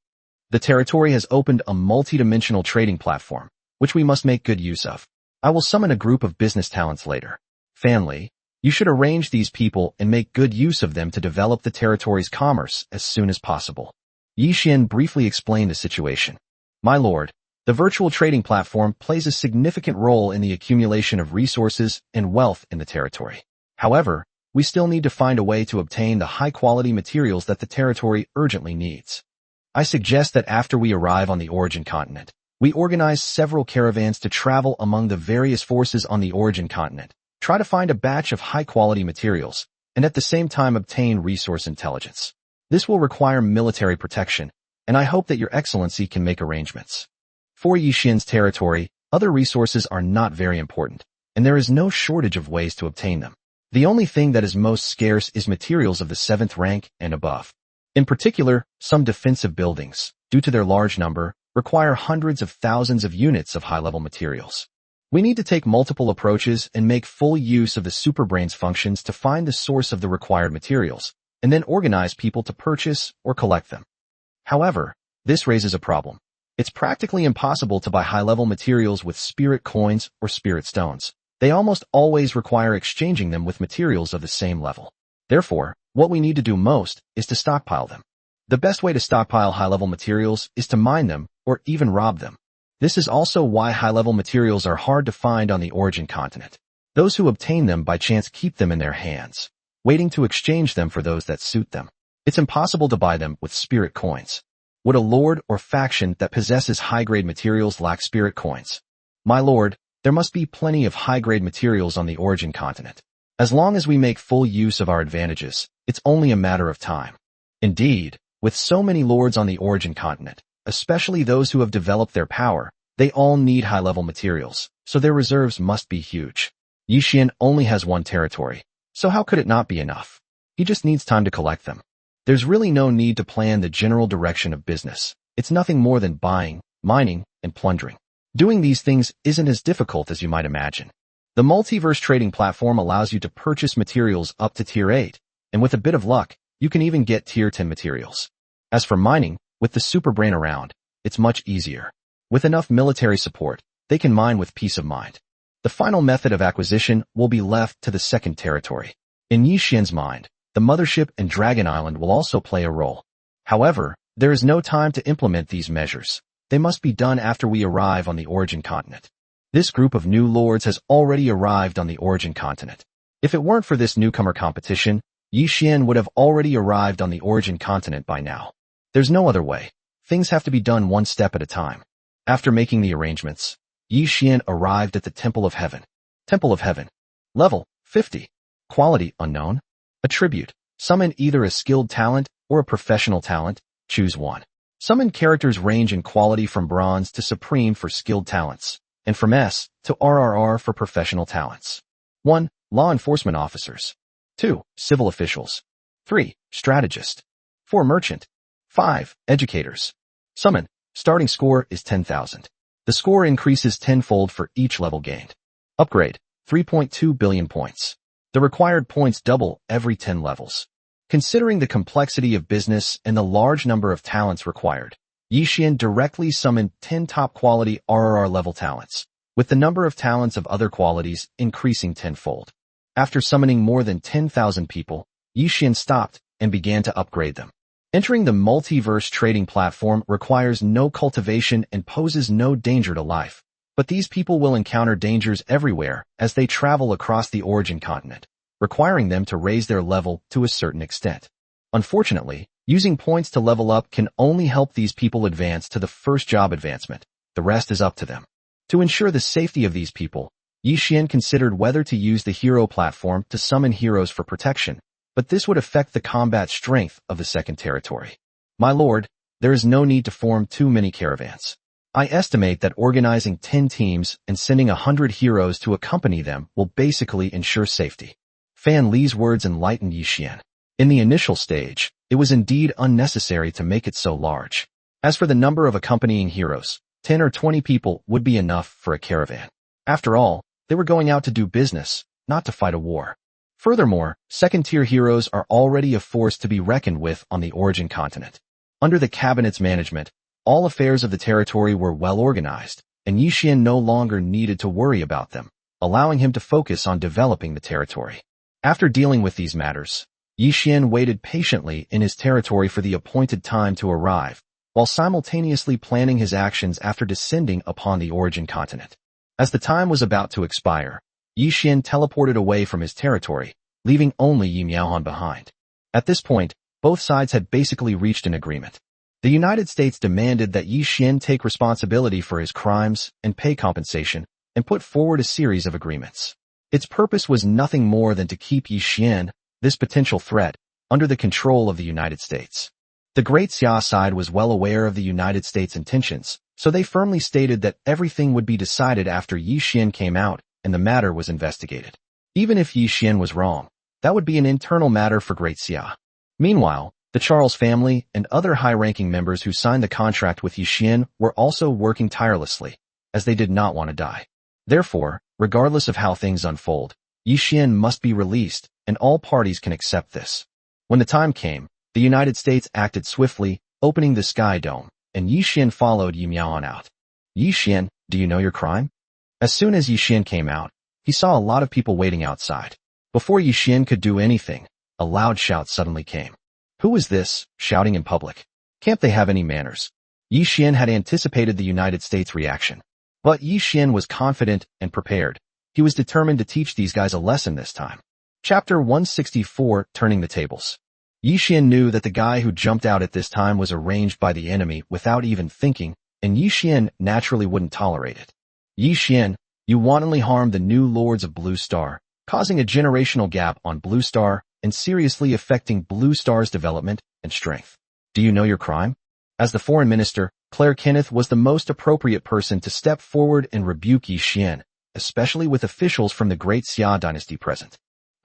S1: The territory has opened a multi-dimensional trading platform, which we must make good use of. I will summon a group of business talents later. Family, You should arrange these people and make good use of them to develop the territory's commerce as soon as possible. Yi Xian briefly explained the situation. My lord, the virtual trading platform plays a significant role in the accumulation of resources and wealth in the territory. However, we still need to find a way to obtain the high-quality materials that the territory urgently needs. I suggest that after we arrive on the origin continent, we organize several caravans to travel among the various forces on the origin continent, try to find a batch of high-quality materials, and at the same time obtain resource intelligence. This will require military protection, and I hope that Your Excellency can make arrangements. For Yi Xian's territory, other resources are not very important, and there is no shortage of ways to obtain them. The only thing that is most scarce is materials of the 7th rank and above. In particular, some defensive buildings, due to their large number, require hundreds of thousands of units of high-level materials. We need to take multiple approaches and make full use of the superbrain's functions to find the source of the required materials, and then organize people to purchase or collect them. However, this raises a problem. It's practically impossible to buy high-level materials with spirit coins or spirit stones. They almost always require exchanging them with materials of the same level. Therefore, what we need to do most is to stockpile them. The best way to stockpile high-level materials is to mine them or even rob them. This is also why high-level materials are hard to find on the origin continent. Those who obtain them by chance keep them in their hands, waiting to exchange them for those that suit them. It's impossible to buy them with spirit coins. Would a lord or faction that possesses high-grade materials lack spirit coins? My lord, there must be plenty of high-grade materials on the origin continent. As long as we make full use of our advantages, it's only a matter of time. Indeed, with so many lords on the origin continent, especially those who have developed their power, they all need high-level materials, so their reserves must be huge. Yi Xian only has one territory, so how could it not be enough? He just needs time to collect them. There's really no need to plan the general direction of business. It's nothing more than buying, mining, and plundering. Doing these things isn't as difficult as you might imagine. The multiverse trading platform allows you to purchase materials up to tier 8, and with a bit of luck, you can even get tier 10 materials. As for mining, with the superbrain around, it's much easier. With enough military support, they can mine with peace of mind. The final method of acquisition will be left to the second territory. In Yi Xian's mind, the mothership and Dragon Island will also play a role. However, there is no time to implement these measures. They must be done after we arrive on the origin continent. This group of new lords has already arrived on the origin continent. If it weren't for this newcomer competition, Yi Xian would have already arrived on the origin continent by now. There's no other way. Things have to be done one step at a time. After making the arrangements, Yi Xian arrived at the Temple of Heaven. Temple of Heaven. Level 50. Quality unknown. Attribute. Summon either a skilled talent or a professional talent. Choose one. Summon characters range in quality from bronze to supreme for skilled talents, and from S to RRR for professional talents. 1. Law enforcement officers. 2. Civil officials. 3. Strategist. 4. Merchant. 5. Educators. Summon. Starting score is 10,000. The score increases tenfold for each level gained. Upgrade. 3.2 billion points. The required points double every 10 levels. Considering the complexity of business and the large number of talents required, Yi Xian directly summoned 10 top-quality RRR level talents, with the number of talents of other qualities increasing tenfold. After summoning more than 10,000 people, Yi Xian stopped and began to upgrade them. Entering the multiverse trading platform requires no cultivation and poses no danger to life, but these people will encounter dangers everywhere as they travel across the origin continent, requiring them to raise their level to a certain extent. Unfortunately, using points to level up can only help these people advance to the first job advancement. The rest is up to them. To ensure the safety of these people, Yi Xian considered whether to use the hero platform to summon heroes for protection, but this would affect the combat strength of the second territory. My lord, there is no need to form too many caravans. I estimate that organizing 10 teams and sending 100 heroes to accompany them will basically ensure safety. Fan Li's words enlightened Yi Xian. In the initial stage, it was indeed unnecessary to make it so large. As for the number of accompanying heroes, 10 or 20 people would be enough for a caravan. After all, they were going out to do business, not to fight a war. Furthermore, second-tier heroes are already a force to be reckoned with on the origin continent. Under the cabinet's management, all affairs of the territory were well organized, and Yi Xian no longer needed to worry about them, allowing him to focus on developing the territory. After dealing with these matters, Yi Xian waited patiently in his territory for the appointed time to arrive, while simultaneously planning his actions after descending upon the origin continent. As the time was about to expire, Yi Xian teleported away from his territory, leaving only Yi Miaohan behind. At this point, both sides had basically reached an agreement. The United States demanded that Yi Xian take responsibility for his crimes and pay compensation, and put forward a series of agreements. Its purpose was nothing more than to keep Yi Xian, this potential threat, under the control of the United States. The Great Xia side was well aware of the United States' intentions, so they firmly stated that everything would be decided after Yi Xian came out and the matter was investigated. Even if Yi Xian was wrong, that would be an internal matter for Great Xia. Meanwhile, the Charles family and other high-ranking members who signed the contract with Yi Xian were also working tirelessly, as they did not want to die. Therefore, regardless of how things unfold, Yi Xian must be released, and all parties can accept this. When the time came, the United States acted swiftly, opening the Sky Dome, and Yi Xian followed Yi Miaohan out. Yi Xian, do you know your crime? As soon as Yi Xian came out, he saw a lot of people waiting outside. Before Yi Xian could do anything, a loud shout suddenly came. Who is this, shouting in public? Can't they have any manners? Yi Xian had anticipated the United States' reaction. But Yi Xian was confident and prepared. He was determined to teach these guys a lesson this time. Chapter 164, Turning the Tables. Yi Xian knew that the guy who jumped out at this time was arranged by the enemy without even thinking, and Yi Xian naturally wouldn't tolerate it. Yi Xian, you wantonly harmed the new lords of Blue Star, causing a generational gap on Blue Star and seriously affecting Blue Star's development and strength. Do you know your crime? As the foreign minister, Claire Kenneth was the most appropriate person to step forward and rebuke Yi Xian, especially with officials from the Great Xia dynasty present.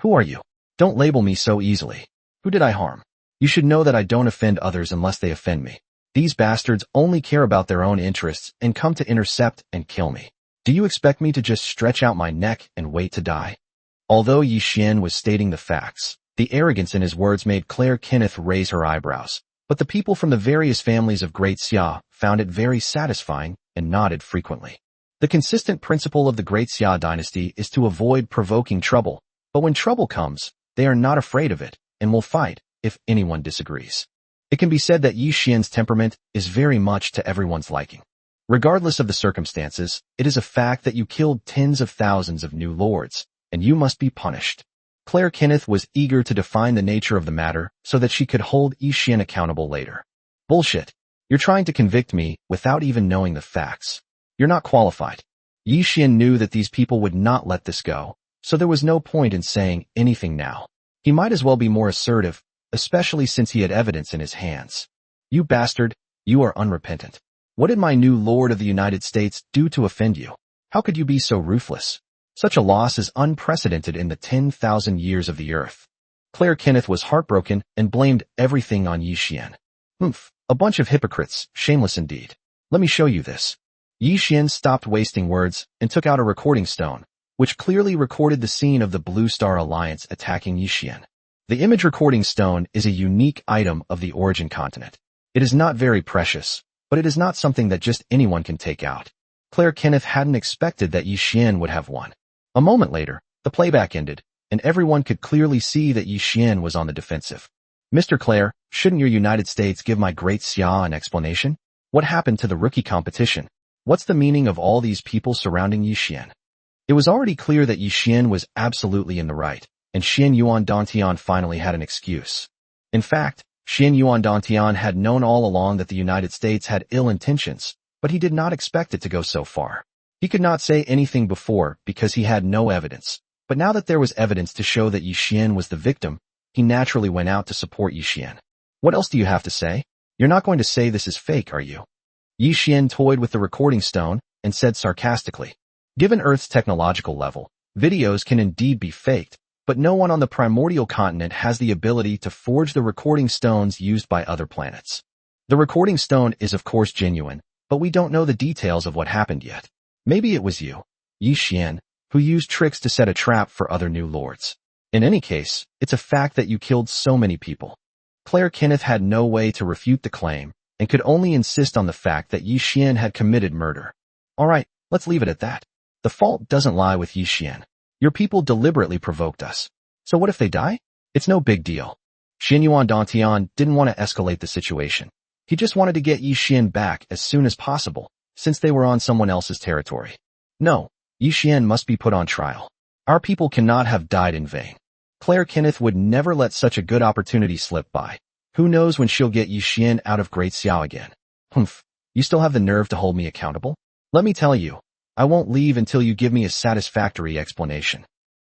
S1: Who are you? Don't label me so easily. Who did I harm? You should know that I don't offend others unless they offend me. These bastards only care about their own interests and come to intercept and kill me. Do you expect me to just stretch out my neck and wait to die? Although Yi Xian was stating the facts, the arrogance in his words made Claire Kenneth raise her eyebrows, but the people from the various families of Great Xia found it very satisfying and nodded frequently. The consistent principle of the Great Xia dynasty is to avoid provoking trouble, but when trouble comes, they are not afraid of it and will fight if anyone disagrees. It can be said that Yi Xian's temperament is very much to everyone's liking. Regardless of the circumstances, it is a fact that you killed tens of thousands of new lords, and you must be punished. Claire Kenneth was eager to define the nature of the matter so that she could hold Yi Xian accountable later. Bullshit. You're trying to convict me without even knowing the facts. You're not qualified. Yi Xian knew that these people would not let this go, so there was no point in saying anything now. He might as well be more assertive, especially since he had evidence in his hands. You bastard, you are unrepentant. What did my new Lord of the United States do to offend you? How could you be so ruthless? Such a loss is unprecedented in the 10,000 years of the earth. Claire Kenneth was heartbroken and blamed everything on Yi Xian. A bunch of hypocrites, shameless indeed. Let me show you this. Yi Xian stopped wasting words and took out a recording stone, which clearly recorded the scene of the Blue Star Alliance attacking Yi Xian. The image recording stone is a unique item of the origin continent. It is not very precious, but it is not something that just anyone can take out. Claire Kenneth hadn't expected that Yi Xian would have one. A moment later, the playback ended, and everyone could clearly see that Yi Xian was on the defensive. Mr. Claire, shouldn't your United States give my Great Xia an explanation? What happened to the rookie competition? What's the meaning of all these people surrounding Yi Xian? It was already clear that Yi Xian was absolutely in the right, and Xian Yuan Dantian finally had an excuse. In fact, Xian Yuan Dantian had known all along that the United States had ill intentions, but he did not expect it to go so far. He could not say anything before because he had no evidence, but now that there was evidence to show that Yi Xian was the victim, he naturally went out to support Yi Xian. What else do you have to say? You're not going to say this is fake, are you? Yi Xian toyed with the recording stone and said sarcastically, given Earth's technological level, videos can indeed be faked, but no one on the primordial continent has the ability to forge the recording stones used by other planets. The recording stone is of course genuine, but we don't know the details of what happened yet. Maybe it was you, Yi Xian, who used tricks to set a trap for other new lords. In any case, it's a fact that you killed so many people. Claire Kenneth had no way to refute the claim, and could only insist on the fact that Yi Xian had committed murder. Alright, let's leave it at that. The fault doesn't lie with Yi Xian. Your people deliberately provoked us. So what if they die? It's no big deal. Xin Yuan Dantian didn't want to escalate the situation. He just wanted to get Yi Xian back as soon as possible, since they were on someone else's territory. No, Yi Xian must be put on trial. Our people cannot have died in vain. Claire Kenneth would never let such a good opportunity slip by. Who knows when she'll get Yi Xian out of Great Xiao again. Humph, you still have the nerve to hold me accountable? Let me tell you, I won't leave until you give me a satisfactory explanation.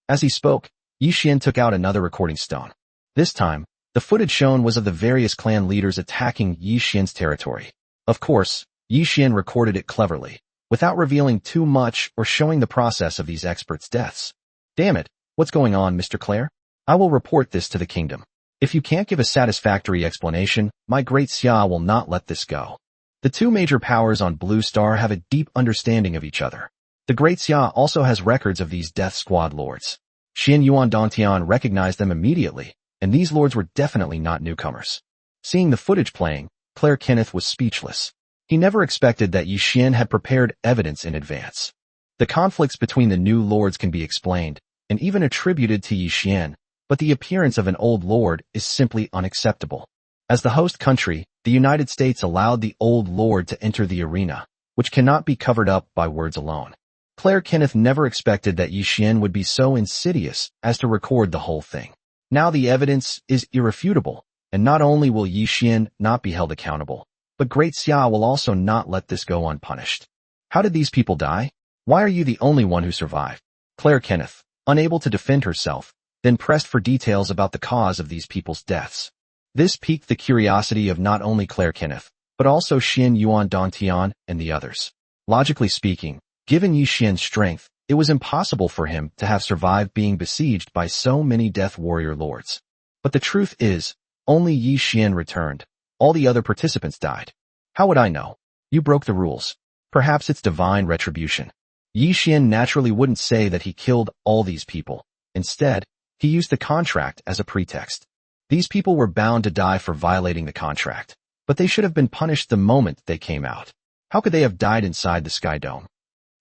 S1: As he spoke, Yi Xian took out another recording stone. This time, the footage shown was of the various clan leaders attacking Yi Xian's territory. Of course, Yi Xian recorded it cleverly, without revealing too much or showing the process of these experts' deaths. Damn it, what's going on, Mr. Claire? I will report this to the kingdom. If you can't give a satisfactory explanation, my great Xia will not let this go. The two major powers on Blue Star have a deep understanding of each other. The great Xia also has records of these Death Squad lords. Xin Yuan Dantian recognized them immediately, and these lords were definitely not newcomers. Seeing the footage playing, Claire Kenneth was speechless. He never expected that Yi Xian had prepared evidence in advance. The conflicts between the new lords can be explained, and even attributed to Yi Xian, but the appearance of an old lord is simply unacceptable. As the host country, the United States allowed the old lord to enter the arena, which cannot be covered up by words alone. Claire Kenneth never expected that Yi Xian would be so insidious as to record the whole thing. Now the evidence is irrefutable, and not only will Yi Xian not be held accountable, but Great Xia will also not let this go unpunished. How did these people die? Why are you the only one who survived? Claire Kenneth, unable to defend herself, then pressed for details about the cause of these people's deaths. This piqued the curiosity of not only Claire Kenneth, but also Xin Yuan Dantian and the others. Logically speaking, given Yi Xian's strength, it was impossible for him to have survived being besieged by so many death warrior lords. But the truth is, only Yi Xian returned. All the other participants died. How would I know? You broke the rules. Perhaps it's divine retribution. Yi Xian naturally wouldn't say that he killed all these people. Instead, he used the contract as a pretext. These people were bound to die for violating the contract, but they should have been punished the moment they came out. How could they have died inside the Sky Dome?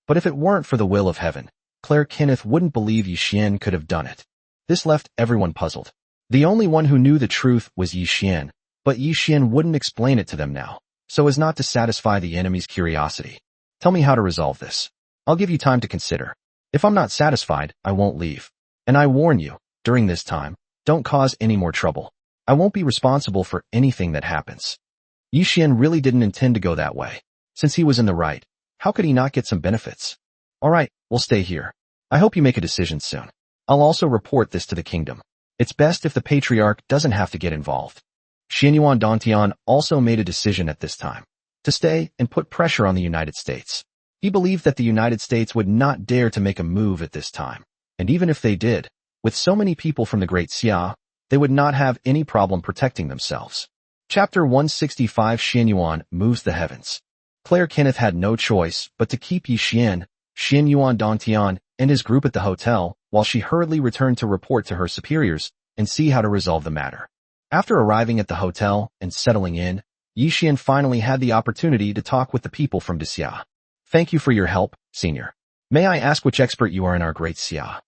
S1: But if it weren't for the will of heaven, Claire Kenneth wouldn't believe Yi Xian could have done it. This left everyone puzzled. The only one who knew the truth was Yi Xian, but Yi Xian wouldn't explain it to them now, so as not to satisfy the enemy's curiosity. Tell me how to resolve this. I'll give you time to consider. If I'm not satisfied, I won't leave. And I warn you, during this time, don't cause any more trouble. I won't be responsible for anything that happens. Yi Xian really didn't intend to go that way. Since he was in the right, how could he not get some benefits? Alright, we'll stay here. I hope you make a decision soon. I'll also report this to the kingdom. It's best if the patriarch doesn't have to get involved. Xin Yuan Dantian also made a decision at this time. To stay and put pressure on the United States. He believed that the United States would not dare to make a move at this time. And even if they did, with so many people from the Great Xia, they would not have any problem protecting themselves. Chapter 165 Xin Yuan moves the heavens. Claire Kenneth had no choice but to keep Yi Xian, Xin Yuan Dantian, and his group at the hotel, while she hurriedly returned to report to her superiors and see how to resolve the matter. After arriving at the hotel and settling in, Yi Xian finally had the opportunity to talk with the people from Xia. Thank you for your help, senior. May I ask which expert you are in our Great Xia?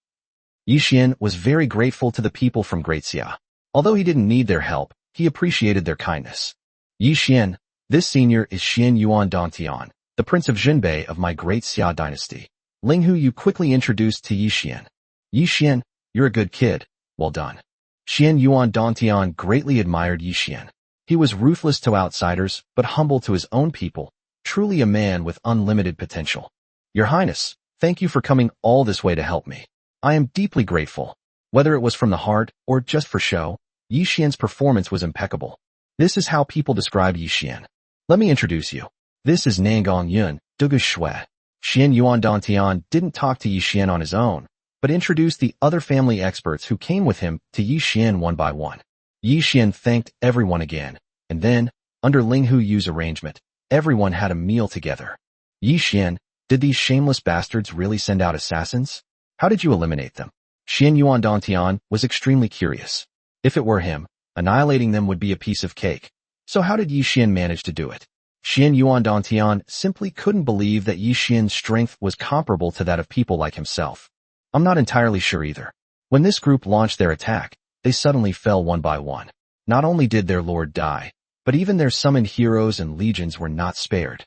S1: Yi Xian was very grateful to the people from Great Xia. Although he didn't need their help, he appreciated their kindness. Yi Xian, this senior is Xin Yuan Dantian, the Prince of Jinbei of my Great Xia dynasty. Ling Hu Yu quickly introduced to Yi Xian. Yi Xian, you're a good kid. Well done. Xin Yuan Dantian greatly admired Yi Xian. He was ruthless to outsiders, but humble to his own people, truly a man with unlimited potential. Your Highness, thank you for coming all this way to help me. I am deeply grateful. Whether it was from the heart or just for show, Yi Xian's performance was impeccable. This is how people describe Yi Xian. Let me introduce you. This is Nangong Yun, Dugu Shui. Xin Yuan Dantian didn't talk to Yi Xian on his own, but introduced the other family experts who came with him to Yi Xian one by one. Yi Xian thanked everyone again, and then, under Ling Hu Yu's arrangement, everyone had a meal together. Yi Xian, did these shameless bastards really send out assassins? How did you eliminate them? Xin Yuan Dantian was extremely curious. If it were him, annihilating them would be a piece of cake. So how did Yi Xian manage to do it? Xin Yuan Dantian simply couldn't believe that Yi Xian's strength was comparable to that of people like himself. I'm not entirely sure either. When this group launched their attack, they suddenly fell one by one. Not only did their lord die, but even their summoned heroes and legions were not spared.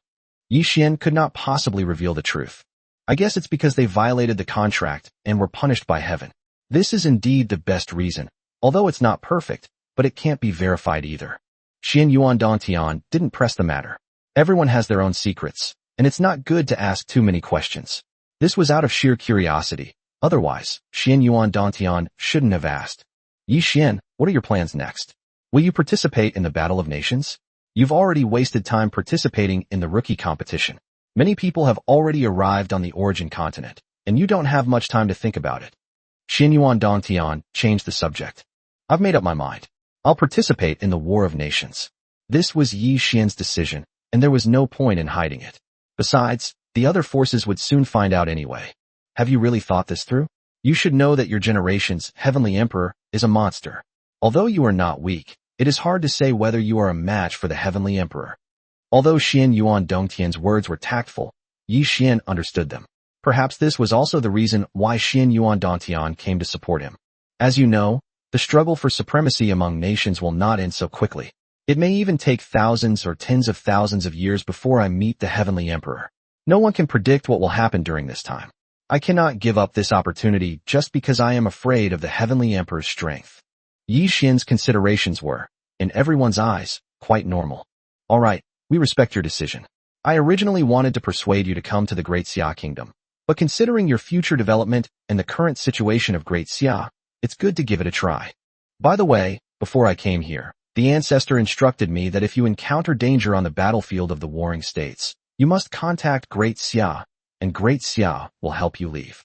S1: Yi Xian could not possibly reveal the truth. I guess it's because they violated the contract and were punished by heaven. This is indeed the best reason, although it's not perfect, but it can't be verified either. Xian Yuan Dongtian didn't press the matter. Everyone has their own secrets, and it's not good to ask too many questions. This was out of sheer curiosity. Otherwise, Xian Yuan Dongtian shouldn't have asked. Yi Xian, what are your plans next? Will you participate in the Battle of Nations? You've already wasted time participating in the rookie competition. Many people have already arrived on the origin continent, and you don't have much time to think about it. Xian Yuan Dongtian changed the subject. I've made up my mind. I'll participate in the War of Nations. This was Yi Xian's decision, and there was no point in hiding it. Besides, the other forces would soon find out anyway. Have you really thought this through? You should know that your generation's Heavenly Emperor is a monster. Although you are not weak, it is hard to say whether you are a match for the Heavenly Emperor. Although Xian Yuan Dongtian's words were tactful, Yi Xian understood them. Perhaps this was also the reason why Xian Yuan Dongtian came to support him. As you know, the struggle for supremacy among nations will not end so quickly. It may even take thousands or tens of thousands of years before I meet the Heavenly Emperor. No one can predict what will happen during this time. I cannot give up this opportunity just because I am afraid of the Heavenly Emperor's strength. Yi Xian's considerations were, in everyone's eyes, quite normal. All right, we respect your decision. I originally wanted to persuade you to come to the Great Xia Kingdom, but considering your future development and the current situation of Great Xia, it's good to give it a try. By the way, before I came here, the ancestor instructed me that if you encounter danger on the battlefield of the warring states, you must contact Great Xia, and Great Xia will help you leave.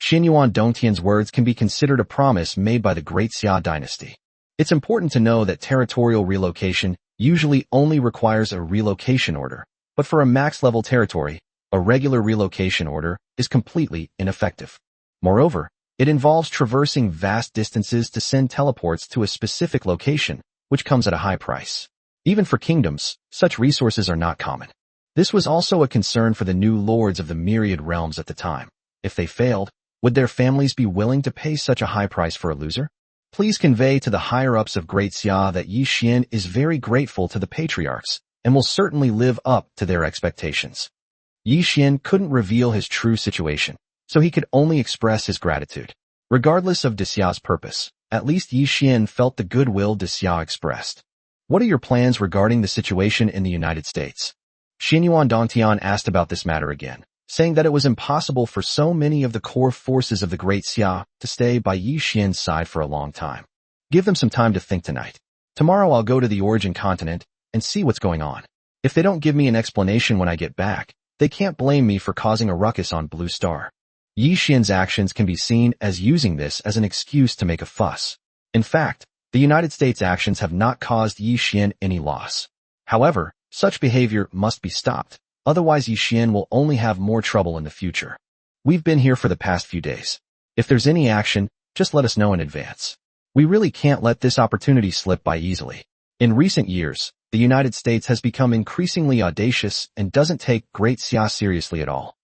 S1: Xian Yuan Dongtian's words can be considered a promise made by the Great Xia dynasty. It's important to know that territorial relocation usually only requires a relocation order, but for a max-level territory, a regular relocation order is completely ineffective. Moreover, it involves traversing vast distances to send teleports to a specific location, which comes at a high price. Even for kingdoms, such resources are not common. This was also a concern for the new lords of the myriad realms at the time. If they failed, would their families be willing to pay such a high price for a loser? Please convey to the higher-ups of Great Xia that Yi Xian is very grateful to the patriarchs and will certainly live up to their expectations. Yi Xian couldn't reveal his true situation, so he could only express his gratitude. Regardless of De Xia's purpose, at least Yi Xian felt the goodwill De Xia expressed. What are your plans regarding the situation in the United States? Xian Yuan Dongtian asked about this matter again, saying that it was impossible for so many of the core forces of the Great Xia to stay by Yi Xian's side for a long time. Give them some time to think tonight. Tomorrow I'll go to the origin continent and see what's going on. If they don't give me an explanation when I get back, they can't blame me for causing a ruckus on Blue Star. Yi Xian's actions can be seen as using this as an excuse to make a fuss. In fact, the United States' actions have not caused Yi Xian any loss. However, such behavior must be stopped, otherwise Yi Xian will only have more trouble in the future. We've been here for the past few days. If there's any action, just let us know in advance. We really can't let this opportunity slip by easily. In recent years, the United States has become increasingly audacious and doesn't take Great Xia seriously at all.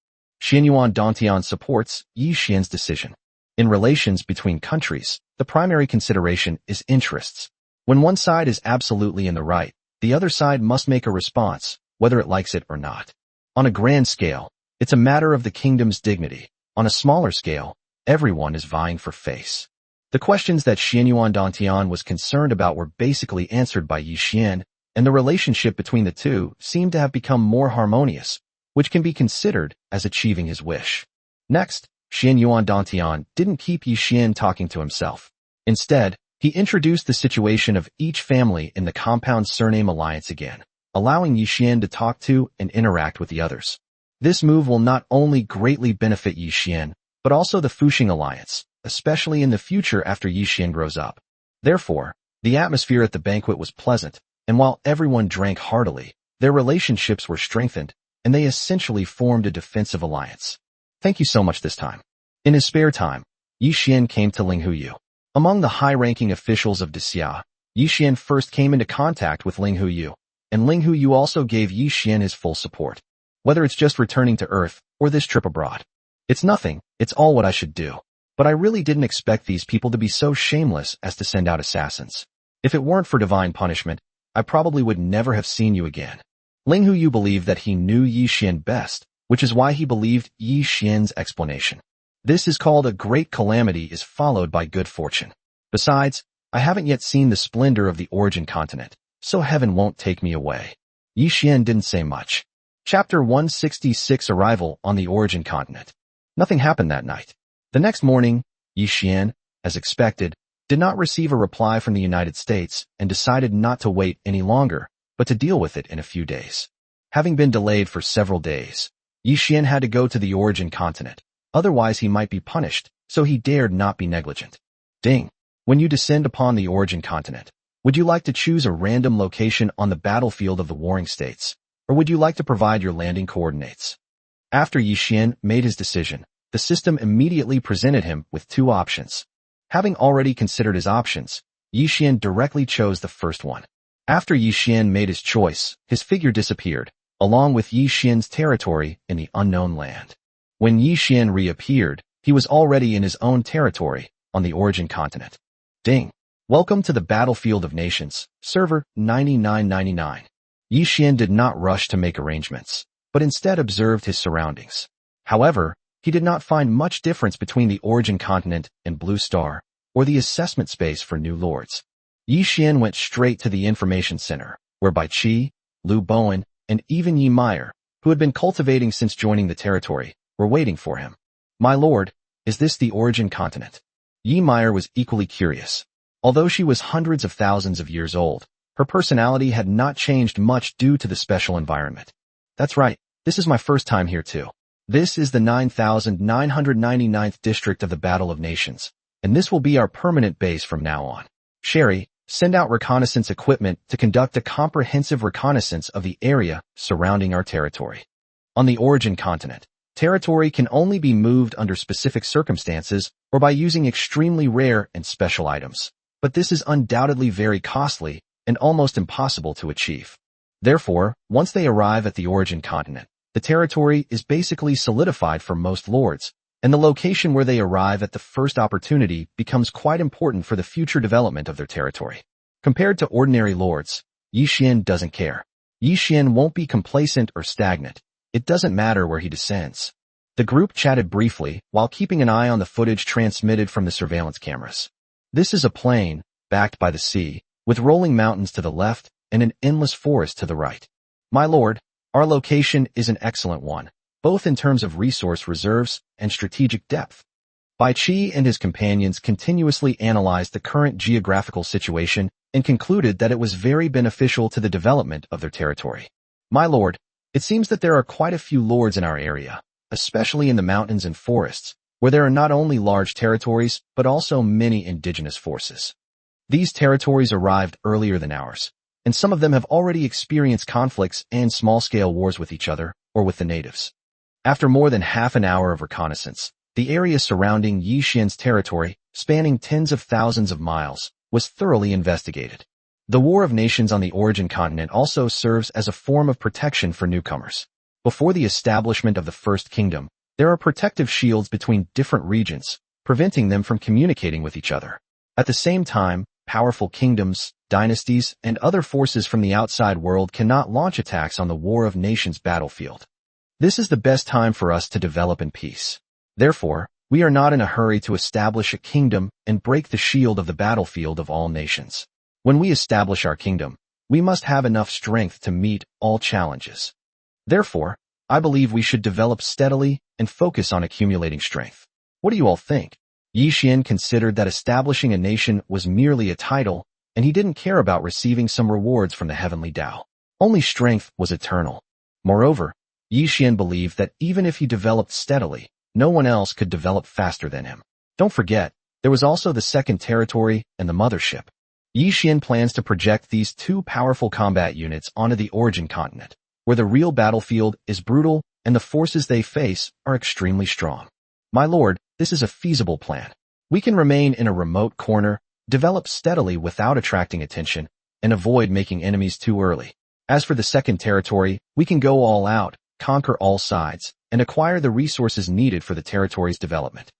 S1: Xian Yuan Dongtian supports Yi Xian's decision. In relations between countries, the primary consideration is interests. When one side is absolutely in the right, the other side must make a response, whether it likes it or not. On a grand scale, it's a matter of the kingdom's dignity. On a smaller scale, everyone is vying for face. The questions that Xian Yuan Dongtian was concerned about were basically answered by Yi Xian, and the relationship between the two seemed to have become more harmonious, which can be considered as achieving his wish. Next, Xian Yuan Dongtian didn't keep Yi Xian talking to himself. Instead, he introduced the situation of each family in the compound surname alliance again, allowing Yi Xian to talk to and interact with the others. This move will not only greatly benefit Yi Xian, but also the Fuxing alliance, especially in the future after Yi Xian grows up. Therefore, the atmosphere at the banquet was pleasant, and while everyone drank heartily, their relationships were strengthened, and they essentially formed a defensive alliance. Thank you so much this time. In his spare time, Yi Xian came to Ling Huyu. Among the high-ranking officials of De Xia, Yi Xian first came into contact with Ling Huyu, and Ling Huyu also gave Yi Xian his full support. Whether it's just returning to Earth or this trip abroad. It's nothing, it's all what I should do. But I really didn't expect these people to be so shameless as to send out assassins. If it weren't for divine punishment, I probably would never have seen you again. Ling Huyu believed that he knew Yi Xian best, which is why he believed Yi Xian's explanation. This is called a great calamity is followed by good fortune. Besides, I haven't yet seen the splendor of the origin continent, so heaven won't take me away. Yi Xian didn't say much. Chapter 166 Arrival on the Origin Continent. Nothing happened that night. The next morning, Yi Xian, as expected, did not receive a reply from the United States and decided not to wait any longer, but to deal with it in a few days. Having been delayed for several days, Yi Xian had to go to the origin continent, otherwise he might be punished, so he dared not be negligent. Ding. When you descend upon the origin continent, would you like to choose a random location on the battlefield of the warring states, or would you like to provide your landing coordinates? After Yi Xian made his decision, the system immediately presented him with two options. Having already considered his options, Yi Xian directly chose the first one. After Yi Xian made his choice, his figure disappeared, along with Yi Xian's territory in the unknown land. When Yi Xian reappeared, he was already in his own territory, on the origin continent. Ding. Welcome to the Battlefield of Nations, server 9999. Yi Xian did not rush to make arrangements, but instead observed his surroundings. However, he did not find much difference between the origin continent and Blue Star, or the assessment space for new lords. Yi Xian went straight to the information center, where Bai Qi, Liu Bowen, and even Yi Meyer, who had been cultivating since joining the territory, were waiting for him. My lord, is this the origin continent? Yi Meyer was equally curious. Although she was hundreds of thousands of years old, her personality had not changed much due to the special environment. That's right, this is my first time here too. This is the 9999th district of the Battle of Nations, and this will be our permanent base from now on. Sherry, send out reconnaissance equipment to conduct a comprehensive reconnaissance of the area surrounding our territory. On the origin continent, territory can only be moved under specific circumstances or by using extremely rare and special items. But this is undoubtedly very costly and almost impossible to achieve. Therefore, once they arrive at the origin continent, the territory is basically solidified for most lords, and the location where they arrive at the first opportunity becomes quite important for the future development of their territory. Compared to ordinary lords, Yi Xian doesn't care. Yi Xian won't be complacent or stagnant. It doesn't matter where he descends. The group chatted briefly while keeping an eye on the footage transmitted from the surveillance cameras. This is a plain, backed by the sea, with rolling mountains to the left and an endless forest to the right. My lord, our location is an excellent one, both in terms of resource reserves and strategic depth. Bai Qi and his companions continuously analyzed the current geographical situation and concluded that it was very beneficial to the development of their territory. My lord, it seems that there are quite a few lords in our area, especially in the mountains and forests, where there are not only large territories, but also many indigenous forces. These territories arrived earlier than ours, and some of them have already experienced conflicts and small-scale wars with each other or with the natives. After more than half an hour of reconnaissance, the area surrounding Yi Xian's territory, spanning tens of thousands of miles, was thoroughly investigated. The War of Nations on the origin continent also serves as a form of protection for newcomers. Before the establishment of the First Kingdom, there are protective shields between different regions, preventing them from communicating with each other. At the same time, powerful kingdoms, dynasties, and other forces from the outside world cannot launch attacks on the War of Nations battlefield. This is the best time for us to develop in peace. Therefore, we are not in a hurry to establish a kingdom and break the shield of the battlefield of all nations. When we establish our kingdom, we must have enough strength to meet all challenges. Therefore, I believe we should develop steadily and focus on accumulating strength. What do you all think? Yi Xian considered that establishing a nation was merely a title, and he didn't care about receiving some rewards from the heavenly Tao. Only strength was eternal. Moreover, Yi Xian believed that even if he developed steadily, no one else could develop faster than him. Don't forget, there was also the second territory and the mothership. Yi Xian plans to project these two powerful combat units onto the origin continent, where the real battlefield is brutal and the forces they face are extremely strong. My lord, this is a feasible plan. We can remain in a remote corner, develop steadily without attracting attention, and avoid making enemies too early. As for the second territory, we can go all out, conquer all sides, and acquire the resources needed for the territory's development.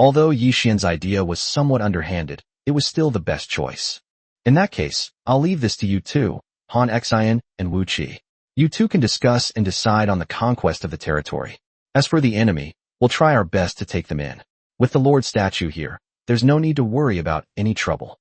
S1: Although Yi Xian's idea was somewhat underhanded, it was still the best choice. In that case, I'll leave this to you two, Han Xian and Wu Qi. You two can discuss and decide on the conquest of the territory. As for the enemy, we'll try our best to take them in. With the Lord statue here, there's no need to worry about any trouble.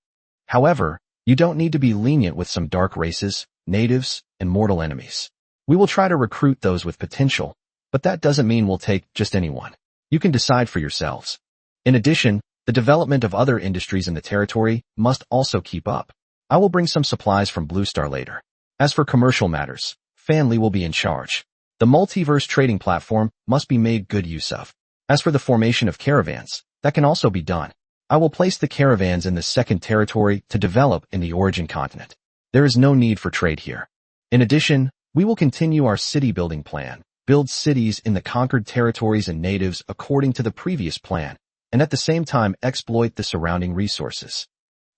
S1: However, you don't need to be lenient with some dark races, natives, and mortal enemies. We will try to recruit those with potential, but that doesn't mean we'll take just anyone. You can decide for yourselves. In addition, the development of other industries in the territory must also keep up. I will bring some supplies from Blue Star later. As for commercial matters, Fan Li will be in charge. The multiverse trading platform must be made good use of. As for the formation of caravans, that can also be done. I will place the caravans in the second territory to develop in the origin continent. There is no need for trade here. In addition, we will continue our city building plan, build cities in the conquered territories and natives according to the previous plan, and at the same time exploit the surrounding resources.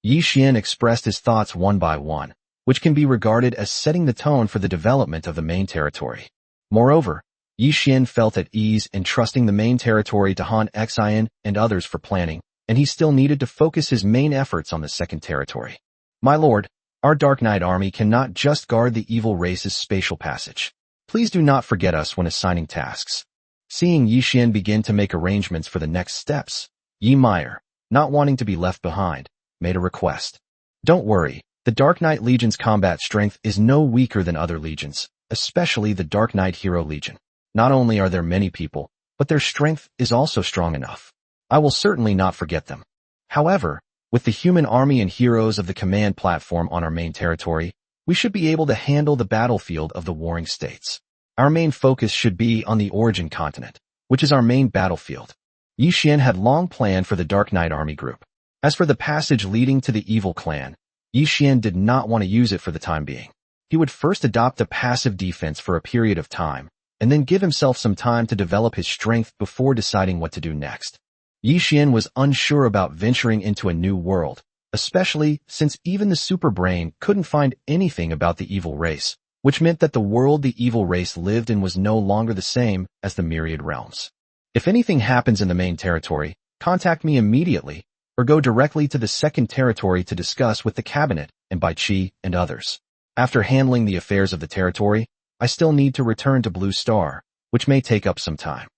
S1: Yi Xian expressed his thoughts one by one, which can be regarded as setting the tone for the development of the main territory. Moreover, Yi Xian felt at ease in trusting the main territory to Han Xian and others for planning, and he still needed to focus his main efforts on the second territory. My lord, our Dark Knight army cannot just guard the evil race's spatial passage. Please do not forget us when assigning tasks. Seeing Yi Xian begin to make arrangements for the next steps, Yi Meyer, not wanting to be left behind, made a request. Don't worry, the Dark Knight Legion's combat strength is no weaker than other legions, especially the Dark Knight Hero Legion. Not only are there many people, but their strength is also strong enough. I will certainly not forget them. However, with the human army and heroes of the command platform on our main territory, we should be able to handle the battlefield of the warring states. Our main focus should be on the origin continent, which is our main battlefield. Yi Xian had long planned for the Dark Knight army group. As for the passage leading to the evil clan, Yi Xian did not want to use it for the time being. He would first adopt a passive defense for a period of time, and then give himself some time to develop his strength before deciding what to do next. Yi Xian was unsure about venturing into a new world, especially since even the super brain couldn't find anything about the evil race, which meant that the world the evil race lived in was no longer the same as the myriad realms. If anything happens in the main territory, contact me immediately, or go directly to the second territory to discuss with the cabinet and Bai Qi and others. After handling the affairs of the territory, I still need to return to Blue Star, which may take up some time.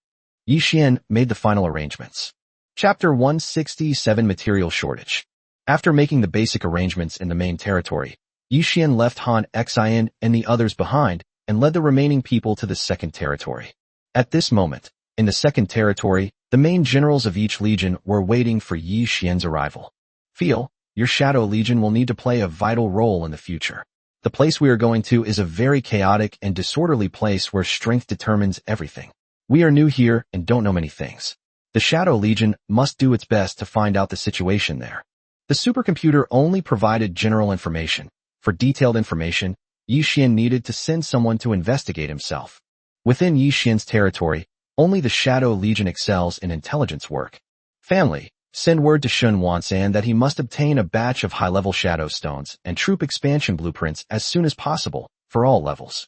S1: Yi Xian made the final arrangements. Chapter 167 Material Shortage. After making the basic arrangements in the main territory, Yi Xian left Han Xian and the others behind and led the remaining people to the second territory. At this moment, in the second territory, the main generals of each legion were waiting for Yi Xian's arrival. Feel, your Shadow Legion will need to play a vital role in the future. The place we are going to is a very chaotic and disorderly place where strength determines everything. We are new here and don't know many things. The Shadow Legion must do its best to find out the situation there. The supercomputer only provided general information. For detailed information, Yi Xian needed to send someone to investigate himself. Within Yi Xian's territory, only the Shadow Legion excels in intelligence work. Family, send word to Shun Wansan that he must obtain a batch of high-level Shadow Stones and troop expansion blueprints as soon as possible, for all levels.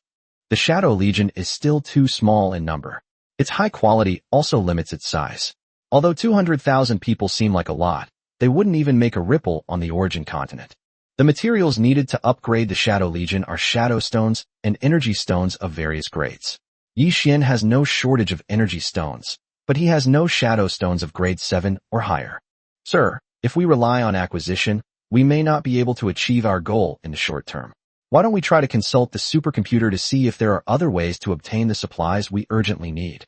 S1: The Shadow Legion is still too small in number. Its high quality also limits its size. Although 200,000 people seem like a lot, they wouldn't even make a ripple on the origin continent. The materials needed to upgrade the Shadow Legion are Shadow Stones and Energy Stones of various grades. Yi Xian has no shortage of Energy Stones, but he has no Shadow Stones of grade 7 or higher. Sir, if we rely on acquisition, we may not be able to achieve our goal in the short term. Why don't we try to consult the supercomputer to see if there are other ways to obtain the supplies we urgently need?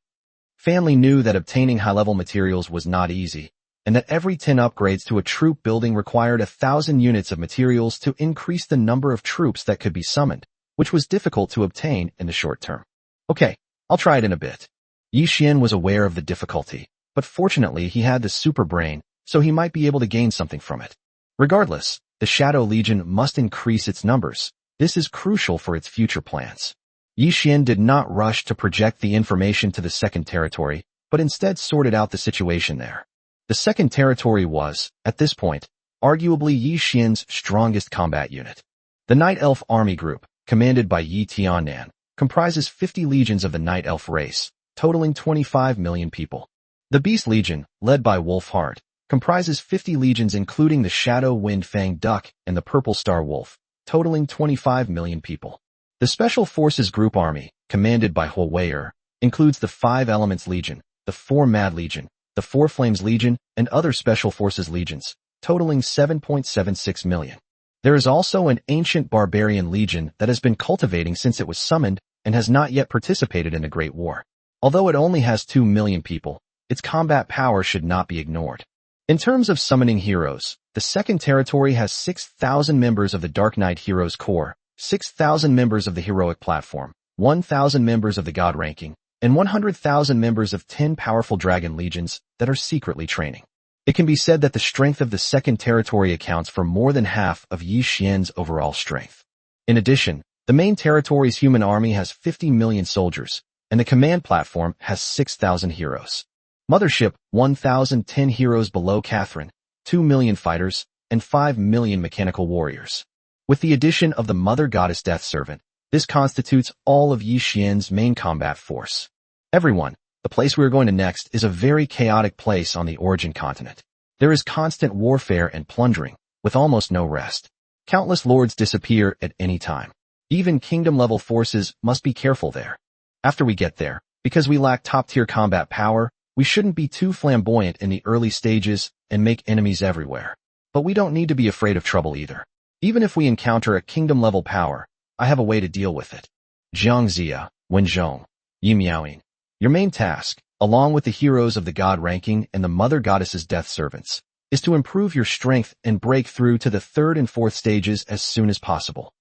S1: Fan Li knew that obtaining high-level materials was not easy, and that every 10 upgrades to a troop building required 1,000 units of materials to increase the number of troops that could be summoned, which was difficult to obtain in the short term. Okay, I'll try it in a bit. Yi Xian was aware of the difficulty, but fortunately he had the super brain, so he might be able to gain something from it. Regardless, the Shadow Legion must increase its numbers. This is crucial for its future plans. Yi Xian did not rush to project the information to the second territory, but instead sorted out the situation there. The second territory was, at this point, arguably Yi Xian's strongest combat unit. The Night Elf Army Group, commanded by Yi Tiannan, comprises 50 legions of the Night Elf race, totaling 25 million people. The Beast Legion, led by Wolfheart, comprises 50 legions including the Shadow Wind Fang Duck and the Purple Star Wolf, totaling 25 million people. The Special Forces Group Army, commanded by Huoweir, includes the 5 Elements Legion, the 4 Mad Legion, the 4 Flames Legion, and other Special Forces Legions, totaling 7.76 million. There is also an Ancient Barbarian Legion that has been cultivating since it was summoned and has not yet participated in the Great War. Although it only has 2 million people, its combat power should not be ignored. In terms of summoning heroes, the Second Territory has 6,000 members of the Dark Knight Heroes Corps, 6,000 members of the Heroic Platform, 1,000 members of the God Ranking, and 100,000 members of 10 powerful Dragon Legions that are secretly training. It can be said that the strength of the Second Territory accounts for more than half of Yi Xian's overall strength. In addition, the main territory's human army has 50 million soldiers, and the command platform has 6,000 heroes. Mothership, 1,010 heroes below Catherine, 2 million fighters, and 5 million mechanical warriors. With the addition of the Mother Goddess Death Servant, this constitutes all of Yi Xian's main combat force. Everyone, the place we are going to next is a very chaotic place on the Origin continent. There is constant warfare and plundering, with almost no rest. Countless lords disappear at any time. Even kingdom-level forces must be careful there. After we get there, because we lack top-tier combat power, we shouldn't be too flamboyant in the early stages and make enemies everywhere. But we don't need to be afraid of trouble either. Even if we encounter a kingdom-level power, I have a way to deal with it. Jiangxia, Wenzhong, Yimiaoing. Your main task, along with the heroes of the God Ranking and the Mother Goddess's Death Servants, is to improve your strength and break through to the 3rd and 4th stages as soon as possible.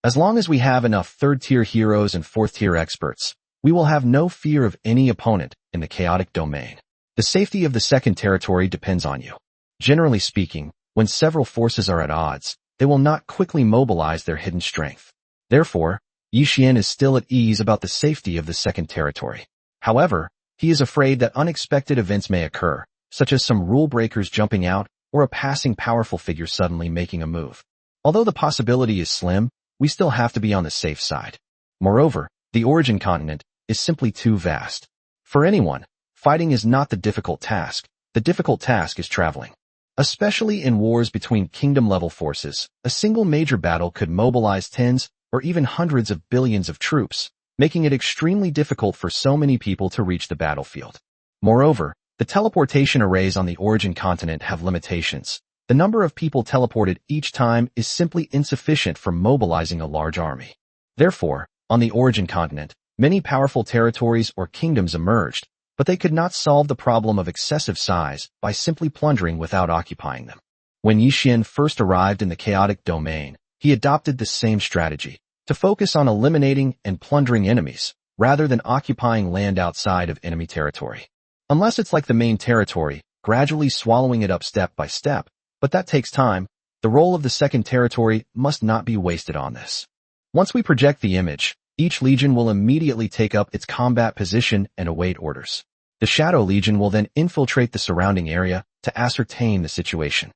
S1: As long as we have enough 3rd-tier heroes and 4th-tier experts, we will have no fear of any opponent in the chaotic domain. The safety of the Second Territory depends on you. Generally speaking, when several forces are at odds, they will not quickly mobilize their hidden strength. Therefore, Yi Xian is still at ease about the safety of the Second Territory. However, he is afraid that unexpected events may occur, such as some rule breakers jumping out or a passing powerful figure suddenly making a move. Although the possibility is slim, we still have to be on the safe side. Moreover, the Origin continent is simply too vast. For anyone, fighting is not the difficult task. The difficult task is traveling. Especially in wars between kingdom-level forces, a single major battle could mobilize tens or even hundreds of billions of troops, making it extremely difficult for so many people to reach the battlefield. Moreover, the teleportation arrays on the Origin continent have limitations. The number of people teleported each time is simply insufficient for mobilizing a large army. Therefore, on the Origin continent, many powerful territories or kingdoms emerged, but they could not solve the problem of excessive size by simply plundering without occupying them. When Yi Xian first arrived in the chaotic domain, he adopted the same strategy, to focus on eliminating and plundering enemies, rather than occupying land outside of enemy territory. Unless it's like the main territory, gradually swallowing it up step by step, but that takes time, the role of the Second Territory must not be wasted on this. Once we project the image, each legion will immediately take up its combat position and await orders. The Shadow Legion will then infiltrate the surrounding area to ascertain the situation.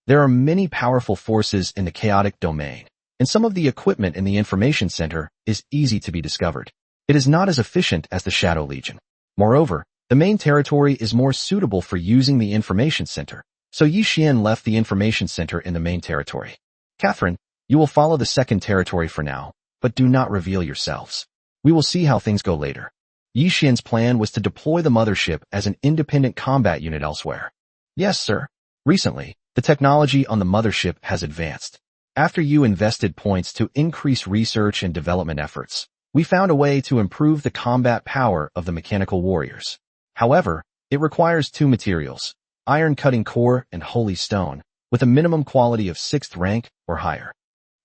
S1: There are many powerful forces in the chaotic domain, and some of the equipment in the information center is easy to be discovered. It is not as efficient as the Shadow Legion. Moreover, the main territory is more suitable for using the information center, so Yi Xian left the information center in the main territory. Catherine, you will follow the Second Territory for now, but do not reveal yourselves. We will see how things go later. Yi Xian's plan was to deploy the mothership as an independent combat unit elsewhere. Yes, sir. Recently, the technology on the mothership has advanced. After you invested points to increase research and development efforts, we found a way to improve the combat power of the mechanical warriors. However, it requires 2 materials, iron cutting core and holy stone, with a minimum quality of 6th rank or higher.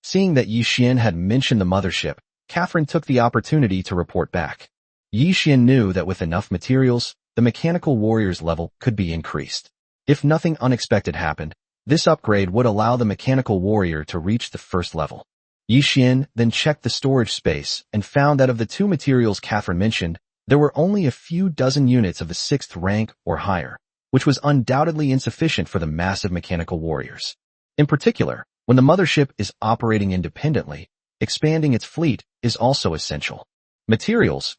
S1: Seeing that Yi Xian had mentioned the mothership, Catherine took the opportunity to report back. Yi Xian knew that with enough materials, the mechanical warrior's level could be increased. If nothing unexpected happened, this upgrade would allow the mechanical warrior to reach the 1st level. Yi Xian then checked the storage space and found that of the 2 materials Catherine mentioned, there were only a few dozen units of the 6th rank or higher, which was undoubtedly insufficient for the massive mechanical warriors. In particular, when the mothership is operating independently, expanding its fleet is also essential. Materials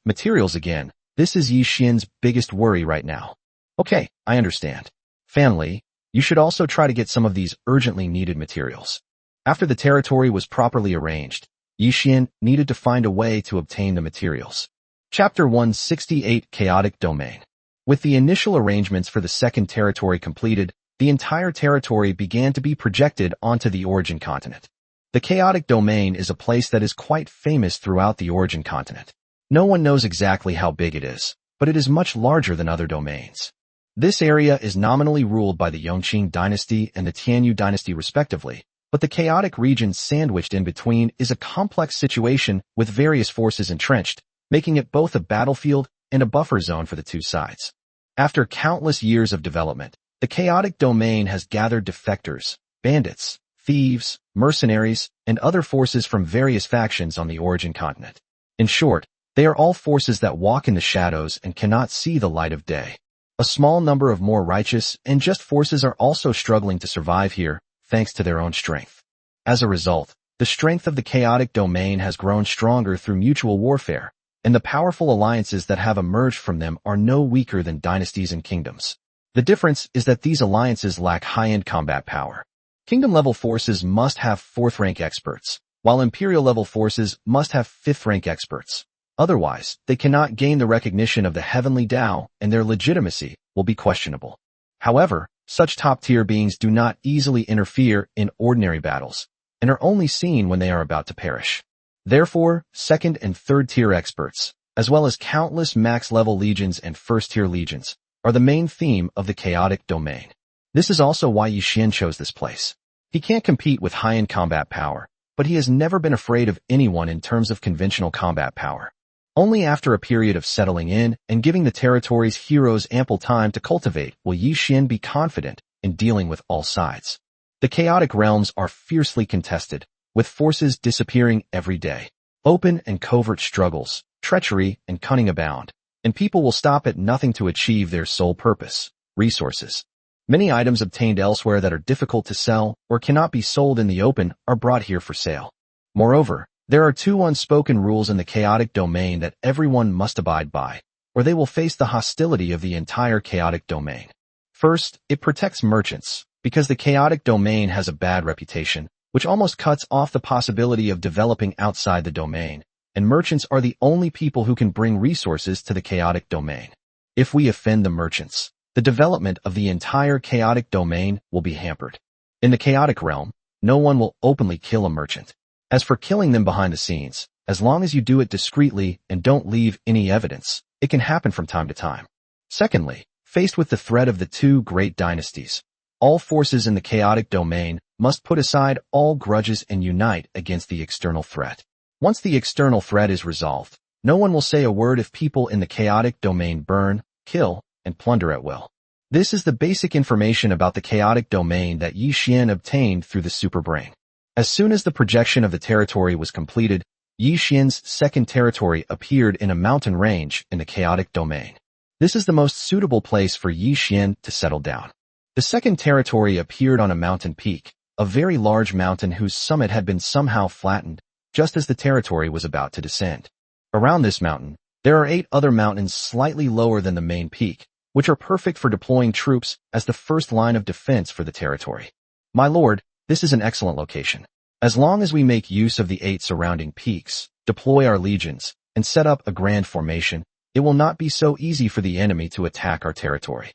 S1: again, this is Yi Xian's biggest worry right now. Okay, I understand. Family, you should also try to get some of these urgently needed materials. After the territory was properly arranged, Yixin needed to find a way to obtain the materials. Chapter 168 Chaotic Domain. With the initial arrangements for the second territory completed, the entire territory began to be projected onto the origin continent. The chaotic domain is a place that is quite famous throughout the origin continent. No one knows exactly how big it is, but it is much larger than other domains. This area is nominally ruled by the Yongqing dynasty and the Tianyu dynasty respectively, but the chaotic region sandwiched in between is a complex situation with various forces entrenched, making it both a battlefield and a buffer zone for the two sides. After countless years of development, the chaotic domain has gathered defectors, bandits, thieves, mercenaries, and other forces from various factions on the origin continent. In short, they are all forces that walk in the shadows and cannot see the light of day. A small number of more righteous and just forces are also struggling to survive here, thanks to their own strength. As a result, the strength of the chaotic domain has grown stronger through mutual warfare, and the powerful alliances that have emerged from them are no weaker than dynasties and kingdoms. The difference is that these alliances lack high-end combat power. Kingdom-level forces must have 4th-rank experts, while Imperial-level forces must have 5th-rank experts. Otherwise, they cannot gain the recognition of the heavenly Tao, and their legitimacy will be questionable. However, such top-tier beings do not easily interfere in ordinary battles, and are only seen when they are about to perish. Therefore, 2nd and 3rd-tier experts, as well as countless max-level legions and 1st-tier legions, are the main theme of the chaotic domain. This is also why Yixin chose this place. He can't compete with high-end combat power, but he has never been afraid of anyone in terms of conventional combat power. Only after a period of settling in and giving the territory's heroes ample time to cultivate will Yixin be confident in dealing with all sides. The chaotic realms are fiercely contested, with forces disappearing every day. Open and covert struggles, treachery and cunning abound, and people will stop at nothing to achieve their sole purpose, resources. Many items obtained elsewhere that are difficult to sell or cannot be sold in the open are brought here for sale. Moreover, there are 2 unspoken rules in the chaotic domain that everyone must abide by, or they will face the hostility of the entire chaotic domain. First, it protects merchants, because the chaotic domain has a bad reputation, which almost cuts off the possibility of developing outside the domain, and merchants are the only people who can bring resources to the chaotic domain. If we offend the merchants, the development of the entire chaotic domain will be hampered. In the chaotic realm, no one will openly kill a merchant. As for killing them behind the scenes, as long as you do it discreetly and don't leave any evidence, it can happen from time to time. Secondly, faced with the threat of the 2 great dynasties, all forces in the chaotic domain must put aside all grudges and unite against the external threat. Once the external threat is resolved, no one will say a word if people in the chaotic domain burn, kill, and plunder at will. This is the basic information about the chaotic domain that Yixin obtained through the superbrain. As soon as the projection of the territory was completed, Yixin's 2nd territory appeared in a mountain range in the chaotic domain. This is the most suitable place for Yixin to settle down. The 2nd territory appeared on a mountain peak, a very large mountain whose summit had been somehow flattened, just as the territory was about to descend. Around this mountain, there are 8 other mountains slightly lower than the main peak, which are perfect for deploying troops as the first line of defense for the territory. My lord, this is an excellent location. As long as we make use of the 8 surrounding peaks, deploy our legions, and set up a grand formation, it will not be so easy for the enemy to attack our territory.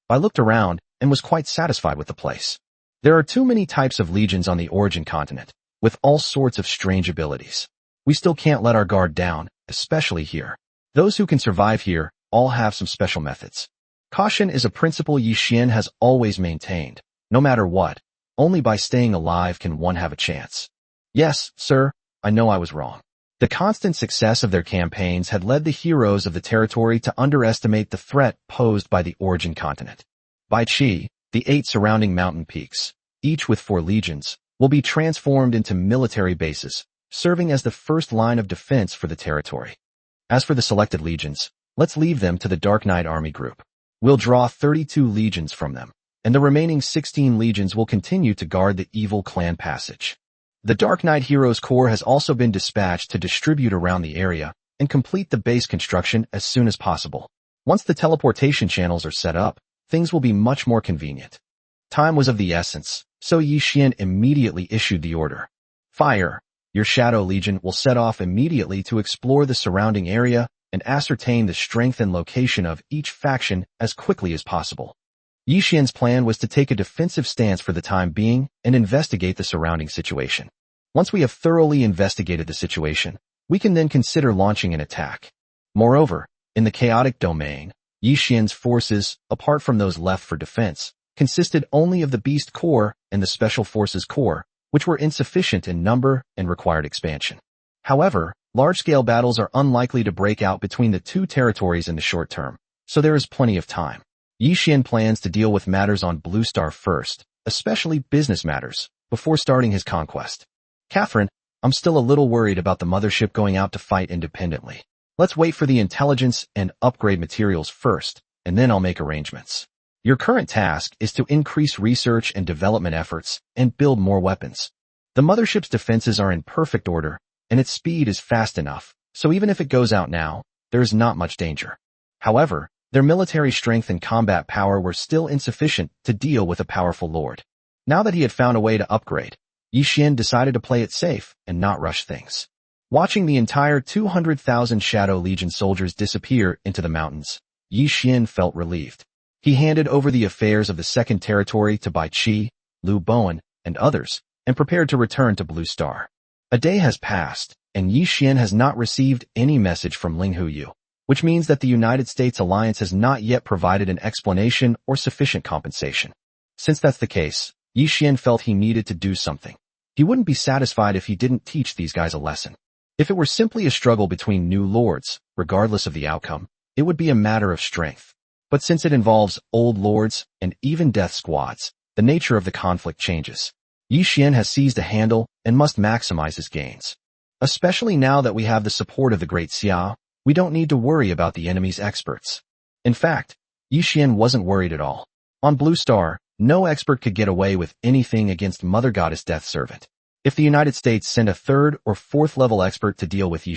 S1: I looked around and was quite satisfied with the place. There are too many types of legions on the origin continent, with all sorts of strange abilities. We still can't let our guard down, especially here. Those who can survive here all have some special methods. Caution is a principle Yixin has always maintained. No matter what, only by staying alive can one have a chance. Yes, sir, I know I was wrong. The constant success of their campaigns had led the heroes of the territory to underestimate the threat posed by the origin continent. By Qi, the 8 surrounding mountain peaks, each with 4 legions, will be transformed into military bases, serving as the first line of defense for the territory. As for the selected legions, let's leave them to the Dark Knight Army Group. We'll draw 32 legions from them, and the remaining 16 legions will continue to guard the evil clan passage. The Dark Knight Heroes Corps has also been dispatched to distribute around the area and complete the base construction as soon as possible. Once the teleportation channels are set up, things will be much more convenient. Time was of the essence, so Yi Xian immediately issued the order. Fire! Your Shadow Legion will set off immediately to explore the surrounding area and ascertain the strength and location of each faction as quickly as possible. Yi Xian's plan was to take a defensive stance for the time being and investigate the surrounding situation. Once we have thoroughly investigated the situation, we can then consider launching an attack. Moreover, in the chaotic domain, Yi Xian's forces, apart from those left for defense, consisted only of the Beast Corps and the Special Forces Corps, which were insufficient in number and required expansion. However, large-scale battles are unlikely to break out between the two territories in the short term, so there is plenty of time. Yi Xian plans to deal with matters on Blue Star first, especially business matters, before starting his conquest. Catherine, I'm still a little worried about the mothership going out to fight independently. Let's wait for the intelligence and upgrade materials first, and then I'll make arrangements. Your current task is to increase research and development efforts and build more weapons. The mothership's defenses are in perfect order, and its speed is fast enough, so even if it goes out now, there is not much danger. However, their military strength and combat power were still insufficient to deal with a powerful lord. Now that he had found a way to upgrade, Yi Xian decided to play it safe and not rush things. Watching the entire 200,000 Shadow Legion soldiers disappear into the mountains, Yi Xian felt relieved. He handed over the affairs of the Second Territory to Bai Qi, Liu Bowen, and others, and prepared to return to Blue Star. A day has passed, and Yi Xian has not received any message from Ling Huyu, which means that the United States alliance has not yet provided an explanation or sufficient compensation. Since that's the case, Yi Xian felt he needed to do something. He wouldn't be satisfied if he didn't teach these guys a lesson. If it were simply a struggle between new lords, regardless of the outcome, it would be a matter of strength. But since it involves old lords and even death squads, the nature of the conflict changes. Yi Xian has seized a handle and must maximize his gains. Especially now that we have the support of the Great Xia, we don't need to worry about the enemy's experts. In fact, Yi Xian wasn't worried at all. On Blue Star, no expert could get away with anything against Mother Goddess Death Servant. If the United States sent a 3rd or 4th level expert to deal with Yi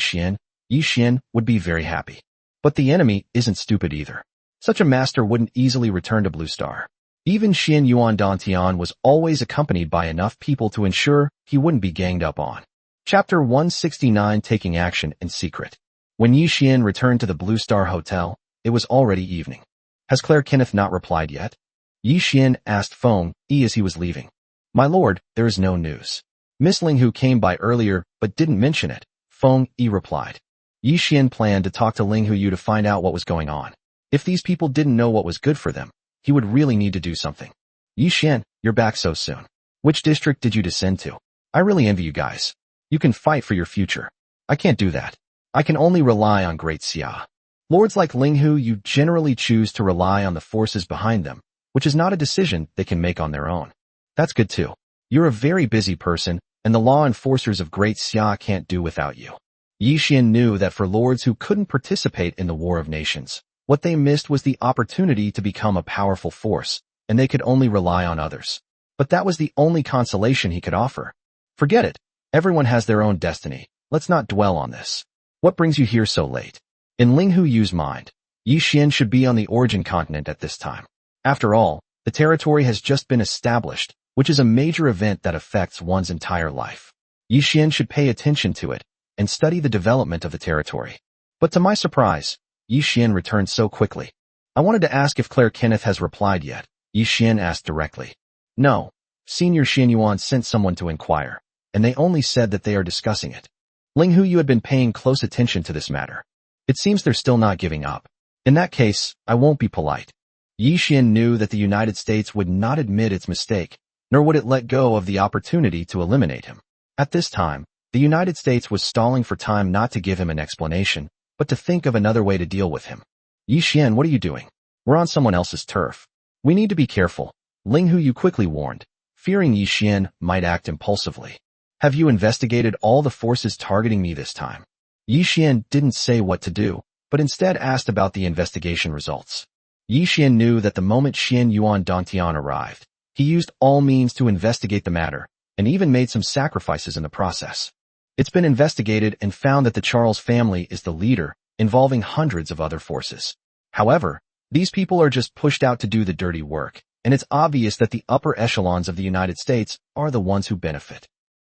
S1: Xian would be very happy. But the enemy isn't stupid either. Such a master wouldn't easily return to Blue Star. Even Xian Yuan Dantian was always accompanied by enough people to ensure he wouldn't be ganged up on. Chapter 169 Taking Action in Secret. When Yi Xian returned to the Blue Star Hotel, it was already evening. Has Claire Kenneth not replied yet? Yi Xian asked Feng Yi as he was leaving. My lord, there is no news. Miss Ling Hu came by earlier but didn't mention it, Feng Yi replied. Yi Xian planned to talk to Ling Hu to find out what was going on. If these people didn't know what was good for them, he would really need to do something. Yi Xian, you're back so soon. Which district did you descend to? I really envy you guys. You can fight for your future. I can't do that. I can only rely on Great Xia. Lords like Ling Hu you generally choose to rely on the forces behind them, which is not a decision they can make on their own. That's good too. You're a very busy person, and the law enforcers of Great Xia can't do without you. Yi Xian knew that for lords who couldn't participate in the War of Nations, what they missed was the opportunity to become a powerful force, and they could only rely on others. But that was the only consolation he could offer. Forget it. Everyone has their own destiny. Let's not dwell on this. What brings you here so late? In Ling Huyu's mind, Yi Xian should be on the origin continent at this time. After all, the territory has just been established, which is a major event that affects one's entire life. Yi Xian should pay attention to it and study the development of the territory. But to my surprise, Yi Xian returned so quickly. I wanted to ask if Claire Kenneth has replied yet, Yi Xian asked directly. No, Senior Xian Yuan sent someone to inquire, and they only said that they are discussing it. Ling Huyu had been paying close attention to this matter. It seems they're still not giving up. In that case, I won't be polite. Yi Xian knew that the United States would not admit its mistake, nor would it let go of the opportunity to eliminate him. At this time, the United States was stalling for time not to give him an explanation, but to think of another way to deal with him. Yi Xian, what are you doing? We're on someone else's turf. We need to be careful, Ling Huyu quickly warned, fearing Yi Xian might act impulsively. Have you investigated all the forces targeting me this time? Yi Xian didn't say what to do, but instead asked about the investigation results. Yi Xian knew that the moment Xian Yuan Dantian arrived, he used all means to investigate the matter, and even made some sacrifices in the process. It's been investigated and found that the Charles family is the leader, involving hundreds of other forces. However, These people are just pushed out to do the dirty work, and it's obvious that the upper echelons of the United States are the ones who benefit.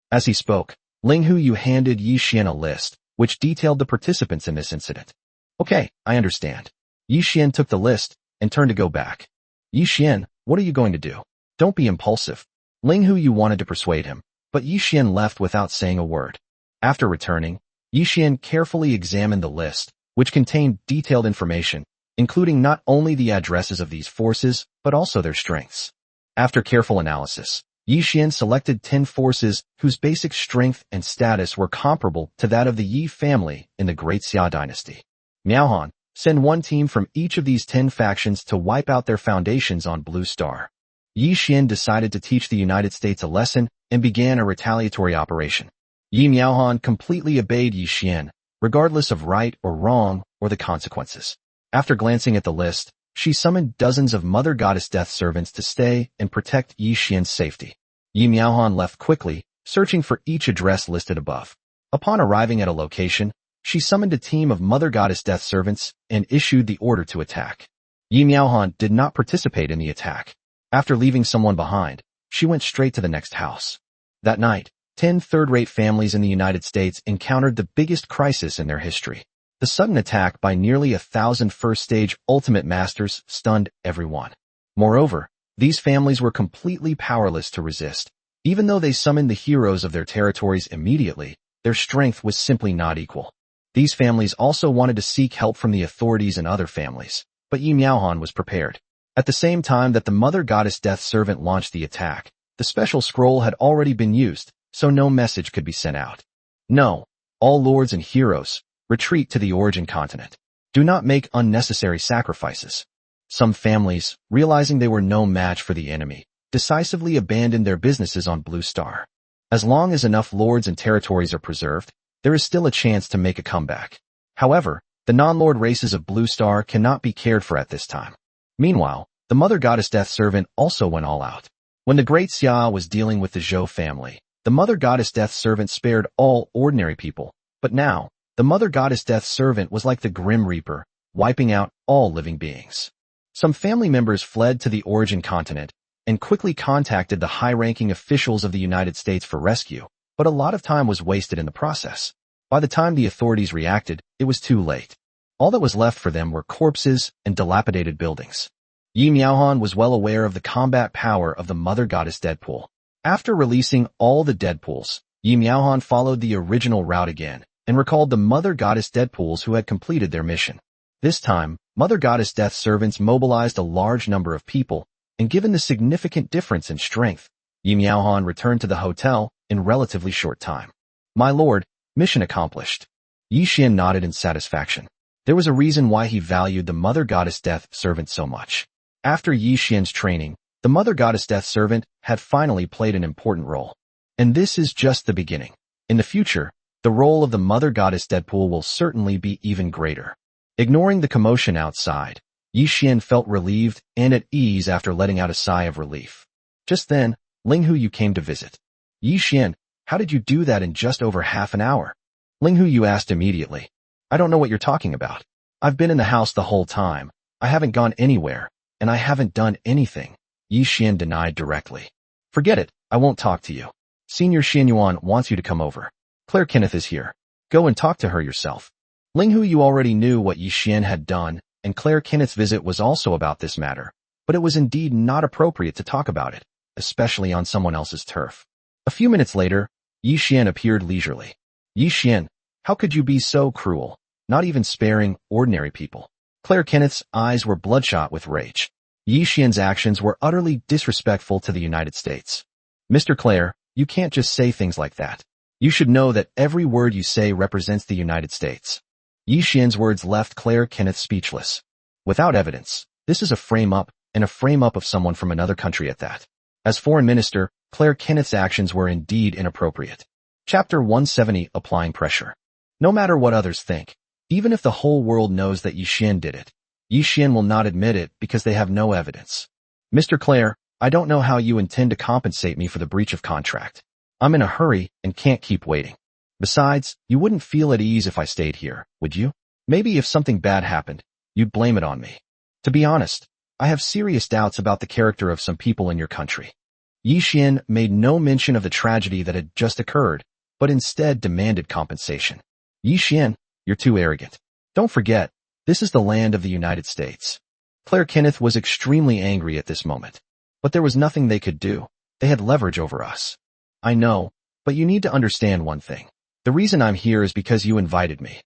S1: As he spoke, Ling Huyu handed Yi Xian a list, which detailed the participants in this incident. Okay, I understand. Yi Xian took the list and turned to go back. Yi Xian, what are you going to do? Don't be impulsive. Ling Huyu wanted to persuade him, but Yi Xian left without saying a word. After returning, Yi Xian carefully examined the list, which contained detailed information, including not only the addresses of these forces, but also their strengths. After careful analysis, Yi Xian selected 10 forces whose basic strength and status were comparable to that of the Yi family in the Great Xia dynasty. Miaohan, send one team from each of these 10 factions to wipe out their foundations on Blue Star. Yi Xian decided to teach the United States a lesson and began a retaliatory operation. Yi Miaohan completely obeyed Yi Xian, regardless of right or wrong or the consequences. After glancing at the list, she summoned dozens of Mother Goddess Death servants to stay and protect Yi Xian's safety. Yi Miaohan left quickly, searching for each address listed above. Upon arriving at a location, she summoned a team of Mother Goddess Death servants and issued the order to attack. Yi Miaohan did not participate in the attack. After leaving someone behind, she went straight to the next house. That night, 10 third-rate families in the United States encountered the biggest crisis in their history. The sudden attack by nearly 1,000 first-stage Ultimate Masters stunned everyone. Moreover, these families were completely powerless to resist. Even though they summoned the heroes of their territories immediately, their strength was simply not equal. These families also wanted to seek help from the authorities and other families, but Yi Miaohan was prepared. At the same time that the Mother Goddess Death Servant launched the attack, the special scroll had already been used, so no message could be sent out. No, all lords and heroes, retreat to the origin continent. Do not make unnecessary sacrifices. Some families, realizing they were no match for the enemy, decisively abandoned their businesses on Blue Star. As long as enough lords and territories are preserved, there is still a chance to make a comeback. However, the non-lord races of Blue Star cannot be cared for at this time. Meanwhile, the Mother Goddess Death Servant also went all out. When the Great Xia was dealing with the Zhou family, the Mother Goddess Death Servant spared all ordinary people, but now, the Mother Goddess Death Servant was like the Grim Reaper, wiping out all living beings. Some family members fled to the origin continent and quickly contacted the high-ranking officials of the United States for rescue, but a lot of time was wasted in the process. By the time the authorities reacted, it was too late. All that was left for them were corpses and dilapidated buildings. Yi Miaohan was well aware of the combat power of the Mother Goddess Deadpool. After releasing all the Deadpools, Yi Miaohan followed the original route again and recalled the Mother Goddess Deadpools who had completed their mission. This time, Mother Goddess Death servants mobilized a large number of people, and given the significant difference in strength, Yi Miaohan returned to the hotel in relatively short time. My lord, mission accomplished. Yi Xian nodded in satisfaction. There was a reason why he valued the Mother Goddess Death servant so much. After Yi Xian's training, the Mother Goddess Death servant had finally played an important role. And this is just the beginning. In the future, the role of the Mother Goddess Deadpool will certainly be even greater. Ignoring the commotion outside, Yi Xian felt relieved and at ease after letting out a sigh of relief. Just then, Ling Huyu came to visit. Yi Xian, how did you do that in just over half an hour? Ling Huyu asked immediately. I don't know what you're talking about. I've been in the house the whole time. I haven't gone anywhere, and I haven't done anything, Yi Xian denied directly. Forget it, I won't talk to you. Senior Xianyuan wants you to come over. Claire Kenneth is here. Go and talk to her yourself. Ling Huyu already knew what Yi Xian had done, and Claire Kenneth's visit was also about this matter, but it was indeed not appropriate to talk about it, especially on someone else's turf. A few minutes later, Yi Xian appeared leisurely. Yi Xian, how could you be so cruel, not even sparing ordinary people? Claire Kenneth's eyes were bloodshot with rage. Yi Xian's actions were utterly disrespectful to the United States. Mr. Claire, you can't just say things like that. You should know that every word you say represents the United States. Yi Xian's words left Claire Kenneth speechless. Without evidence, this is a frame-up, and a frame-up of someone from another country at that. As foreign minister, Claire Kenneth's actions were indeed inappropriate. Chapter 170, Applying Pressure. No matter what others think, even if the whole world knows that Yi Xian did it, Yi Xian will not admit it because they have no evidence. Mr. Claire, I don't know how you intend to compensate me for the breach of contract. I'm in a hurry and can't keep waiting. Besides, you wouldn't feel at ease if I stayed here, would you? Maybe if something bad happened, you'd blame it on me. To be honest, I have serious doubts about the character of some people in your country. Yi Xian made no mention of the tragedy that had just occurred, but instead demanded compensation. Yi Xian, you're too arrogant. Don't forget, this is the land of the United States. Claire Kenneth was extremely angry at this moment. But there was nothing they could do. They had leverage over us. I know, but you need to understand one thing. The reason I'm here is because you invited me.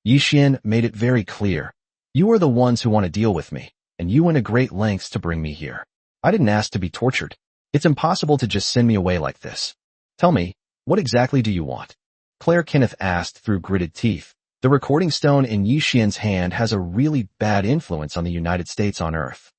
S1: Yi Xian made it very clear. You are the ones who want to deal with me, and you went to great lengths to bring me here. I didn't ask to be tortured. It's impossible to just send me away like this. Tell me, what exactly do you want? Claire Kenneth asked through gritted teeth. The recording stone in Yi Xian's hand has a really bad influence on the United States on Earth.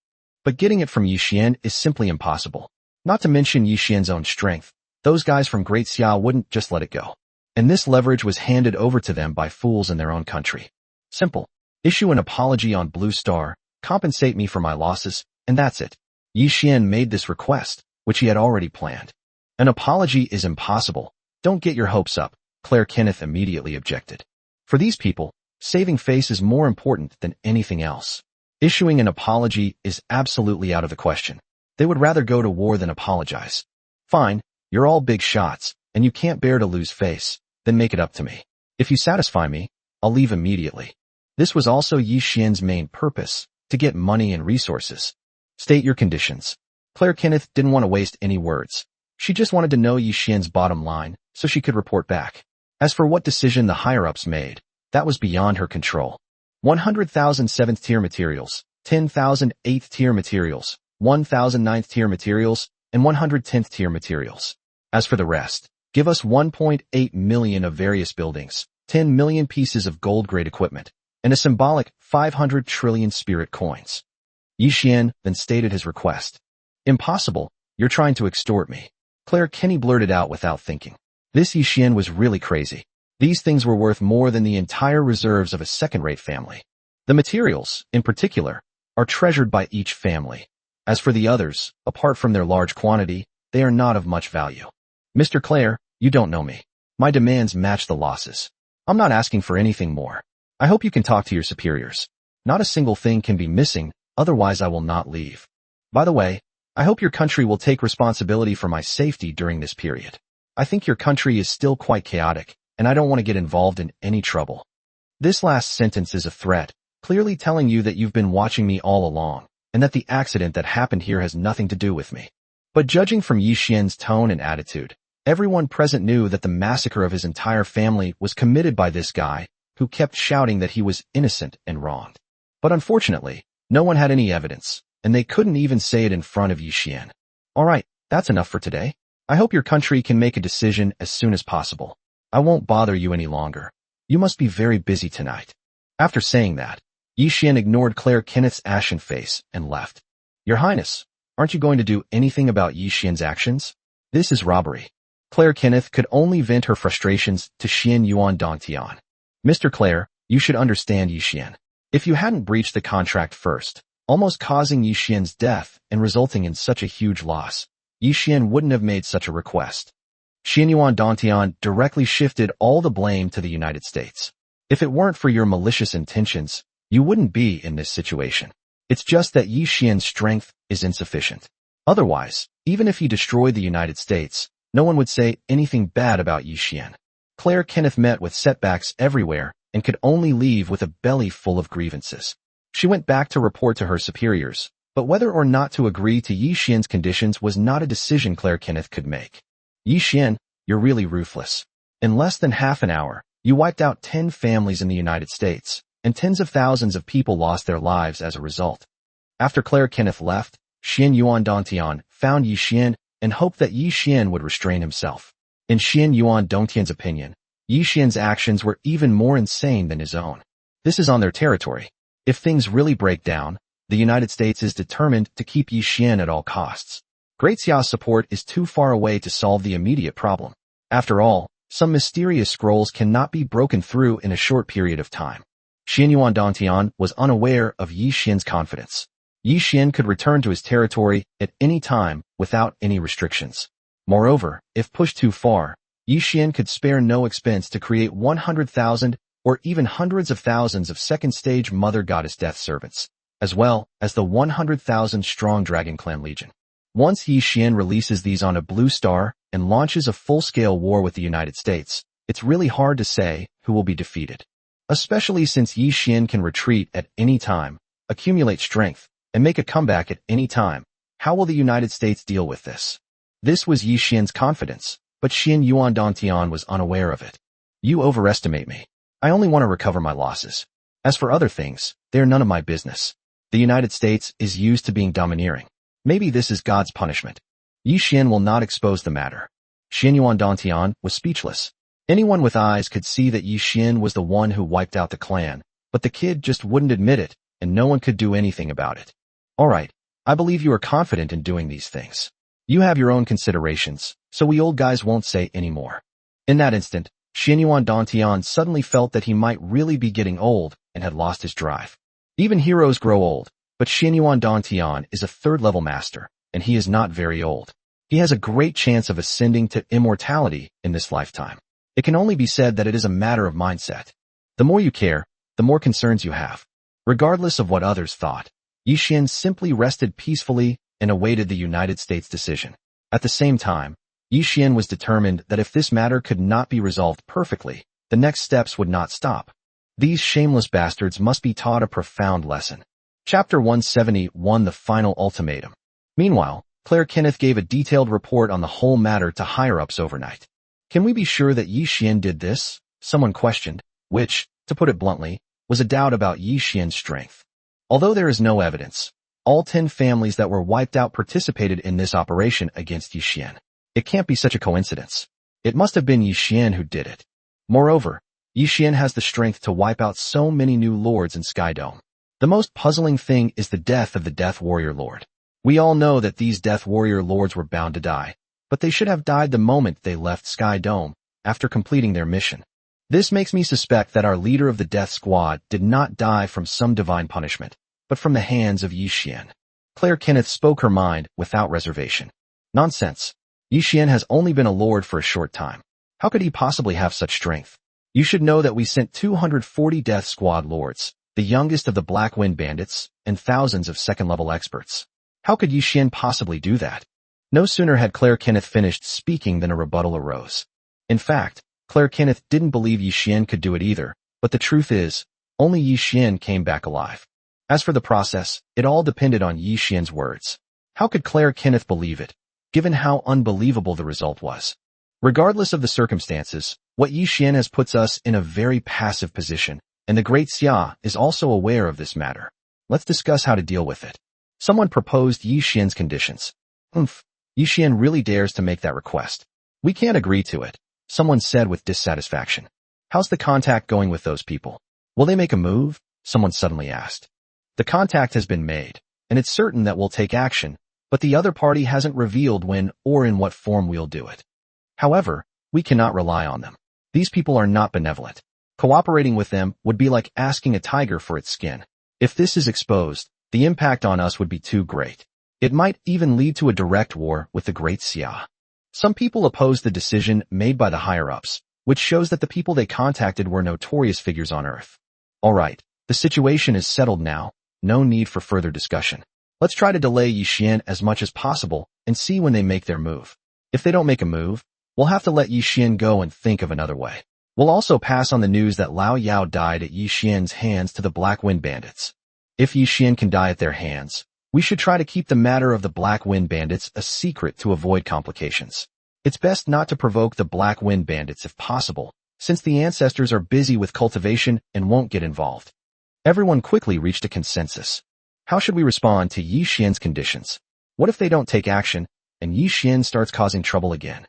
S1: But getting it from Yi Xian is simply impossible. Not to mention Yi Xian's own strength. Those guys from Great Xia wouldn't just let it go. And this leverage was handed over to them by fools in their own country. Simple. Issue an apology on Blue Star, compensate me for my losses, and that's it. Yi Xian made this request, which he had already planned. An apology is impossible. Don't get your hopes up, Claire Kenneth immediately objected. For these people, saving face is more important than anything else. Issuing an apology is absolutely out of the question. They would rather go to war than apologize. Fine, you're all big shots, and you can't bear to lose face, then make it up to me. If you satisfy me, I'll leave immediately. This was also Yi Xian's main purpose, to get money and resources. State your conditions. Claire Kenneth didn't want to waste any words. She just wanted to know Yi Xian's bottom line, so she could report back. As for what decision the higher-ups made, that was beyond her control. 100,000 7th-tier materials, 10,000 8th-tier materials, 1,000 9th-tier materials, and 110th-tier materials. As for the rest, give us 1.8 million of various buildings, 10 million pieces of gold-grade equipment, and a symbolic 500 trillion spirit coins. Yi Xian then stated his request. Impossible, you're trying to extort me. Claire Kenneth blurted out without thinking. This Yi Xian was really crazy. These things were worth more than the entire reserves of a second-rate family. The materials, in particular, are treasured by each family. As for the others, apart from their large quantity, they are not of much value. Mr. Claire, you don't know me. My demands match the losses. I'm not asking for anything more. I hope you can talk to your superiors. Not a single thing can be missing, otherwise I will not leave. By the way, I hope your country will take responsibility for my safety during this period. I think your country is still quite chaotic, and I don't want to get involved in any trouble. This last sentence is a threat, clearly telling you that you've been watching me all along, and that the accident that happened here has nothing to do with me. But judging from Yi Xian's tone and attitude, everyone present knew that the massacre of his entire family was committed by this guy, who kept shouting that he was innocent and wronged. But unfortunately, no one had any evidence, and they couldn't even say it in front of Yi Xian. Alright, that's enough for today. I hope your country can make a decision as soon as possible. I won't bother you any longer. You must be very busy tonight. After saying that, Yi Xian ignored Claire Kenneth's ashen face and left. Your Highness, aren't you going to do anything about Yi Xian's actions? This is robbery. Claire Kenneth could only vent her frustrations to Xian Yuan Dongtian. Mr. Claire, you should understand Yi Xian. If you hadn't breached the contract first, almost causing Yi Xian's death and resulting in such a huge loss, Yi Xian wouldn't have made such a request. Xian Yuan Dongtian directly shifted all the blame to the United States. If it weren't for your malicious intentions, you wouldn't be in this situation. It's just that Yi Xian's strength is insufficient. Otherwise, even if he destroyed the United States, no one would say anything bad about Yi Xian. Claire Kenneth met with setbacks everywhere and could only leave with a belly full of grievances. She went back to report to her superiors, but whether or not to agree to Yi Xian's conditions was not a decision Claire Kenneth could make. Yi Xian, you're really ruthless. In less than half an hour, you wiped out 10 families in the United States, and tens of thousands of people lost their lives as a result. After Claire Kenneth left, Xian Yuan Dongtian found Yi Xian and hoped that Yi Xian would restrain himself. In Xian Yuan Dongtian's opinion, Yi Xian's actions were even more insane than his own. This is on their territory. If things really break down, the United States is determined to keep Yi Xian at all costs. Great Xia's support is too far away to solve the immediate problem. After all, some mysterious scrolls cannot be broken through in a short period of time. Xian Yuan Dongtian was unaware of Yi Xian's confidence. Yi Xian could return to his territory at any time without any restrictions. Moreover, if pushed too far, Yi Xian could spare no expense to create 100,000 or even hundreds of thousands of second-stage Mother Goddess death servants. as well as the 100,000-strong Dragon Clan Legion. Once Yi Xian releases these on a blue star and launches a full-scale war with the United States, it's really hard to say who will be defeated. Especially since Yi Xian can retreat at any time, accumulate strength, and make a comeback at any time. How will the United States deal with this? This was Yi Xian's confidence, but Xian Yuan Dantian was unaware of it. You overestimate me. I only want to recover my losses. As for other things, they are none of my business. The United States is used to being domineering. Maybe this is God's punishment. Yi Xian will not expose the matter. Xian Yuan Dantian was speechless. Anyone with eyes could see that Yi Xian was the one who wiped out the clan, but the kid just wouldn't admit it, and no one could do anything about it. All right, I believe you are confident in doing these things. You have your own considerations, so we old guys won't say any more. In that instant, Xian Yuan Dantian suddenly felt that he might really be getting old and had lost his drive. Even heroes grow old, but Xian Yuan Dantian is a third-level master, and he is not very old. He has a great chance of ascending to immortality in this lifetime. It can only be said that it is a matter of mindset. The more you care, the more concerns you have. Regardless of what others thought, Yi Xian simply rested peacefully and awaited the United States' decision. At the same time, Yi Xian was determined that if this matter could not be resolved perfectly, the next steps would not stop. These shameless bastards must be taught a profound lesson. Chapter 171: The Final Ultimatum. Meanwhile, Claire Kenneth gave a detailed report on the whole matter to higher-ups overnight. Can we be sure that Yi Xian did this? Someone questioned, which, to put it bluntly, was a doubt about Yi Xian's strength. Although there is no evidence, all 10 families that were wiped out participated in this operation against Yi Xian. It can't be such a coincidence. It must have been Yi Xian who did it. Moreover, Yi Xian has the strength to wipe out so many new lords in Sky Dome. The most puzzling thing is the death of the Death Warrior Lord. We all know that these Death Warrior Lords were bound to die, but they should have died the moment they left Sky Dome, after completing their mission. This makes me suspect that our leader of the Death Squad did not die from some divine punishment, but from the hands of Yi Xian. Claire Kenneth spoke her mind without reservation. Nonsense. Yi Xian has only been a lord for a short time. How could he possibly have such strength? You should know that we sent 240 Death Squad lords, the youngest of the Black Wind Bandits, and thousands of second-level experts. How could Yi Xian possibly do that? No sooner had Claire Kenneth finished speaking than a rebuttal arose. In fact, Claire Kenneth didn't believe Yi Xian could do it either, but the truth is, only Yi Xian came back alive. As for the process, it all depended on Yi Xian's words. How could Claire Kenneth believe it, given how unbelievable the result was? Regardless of the circumstances, what Yi Xian has puts us in a very passive position, and the Great Xia is also aware of this matter. Let's discuss how to deal with it. Someone proposed Yi Xian's conditions. Yi Xian really dares to make that request. We can't agree to it, someone said with dissatisfaction. How's the contact going with those people? Will they make a move? Someone suddenly asked. The contact has been made, and it's certain that we'll take action, but the other party hasn't revealed when or in what form we'll do it. However, we cannot rely on them. These people are not benevolent. Cooperating with them would be like asking a tiger for its skin. If this is exposed, the impact on us would be too great. It might even lead to a direct war with the Great Xia. Some people oppose the decision made by the higher-ups, which shows that the people they contacted were notorious figures on Earth. Alright, the situation is settled now, no need for further discussion. Let's try to delay Yi Xian as much as possible and see when they make their move. If they don't make a move, we'll have to let Yi Xian go and think of another way. We'll also pass on the news that Lao Yao died at Yi Xian's hands to the Black Wind Bandits. If Yi Xian can die at their hands, we should try to keep the matter of the Black Wind Bandits a secret to avoid complications. It's best not to provoke the Black Wind Bandits if possible, since the ancestors are busy with cultivation and won't get involved. Everyone quickly reached a consensus. How should we respond to Yi Xian's conditions? What if they don't take action, and Yi Xian starts causing trouble again?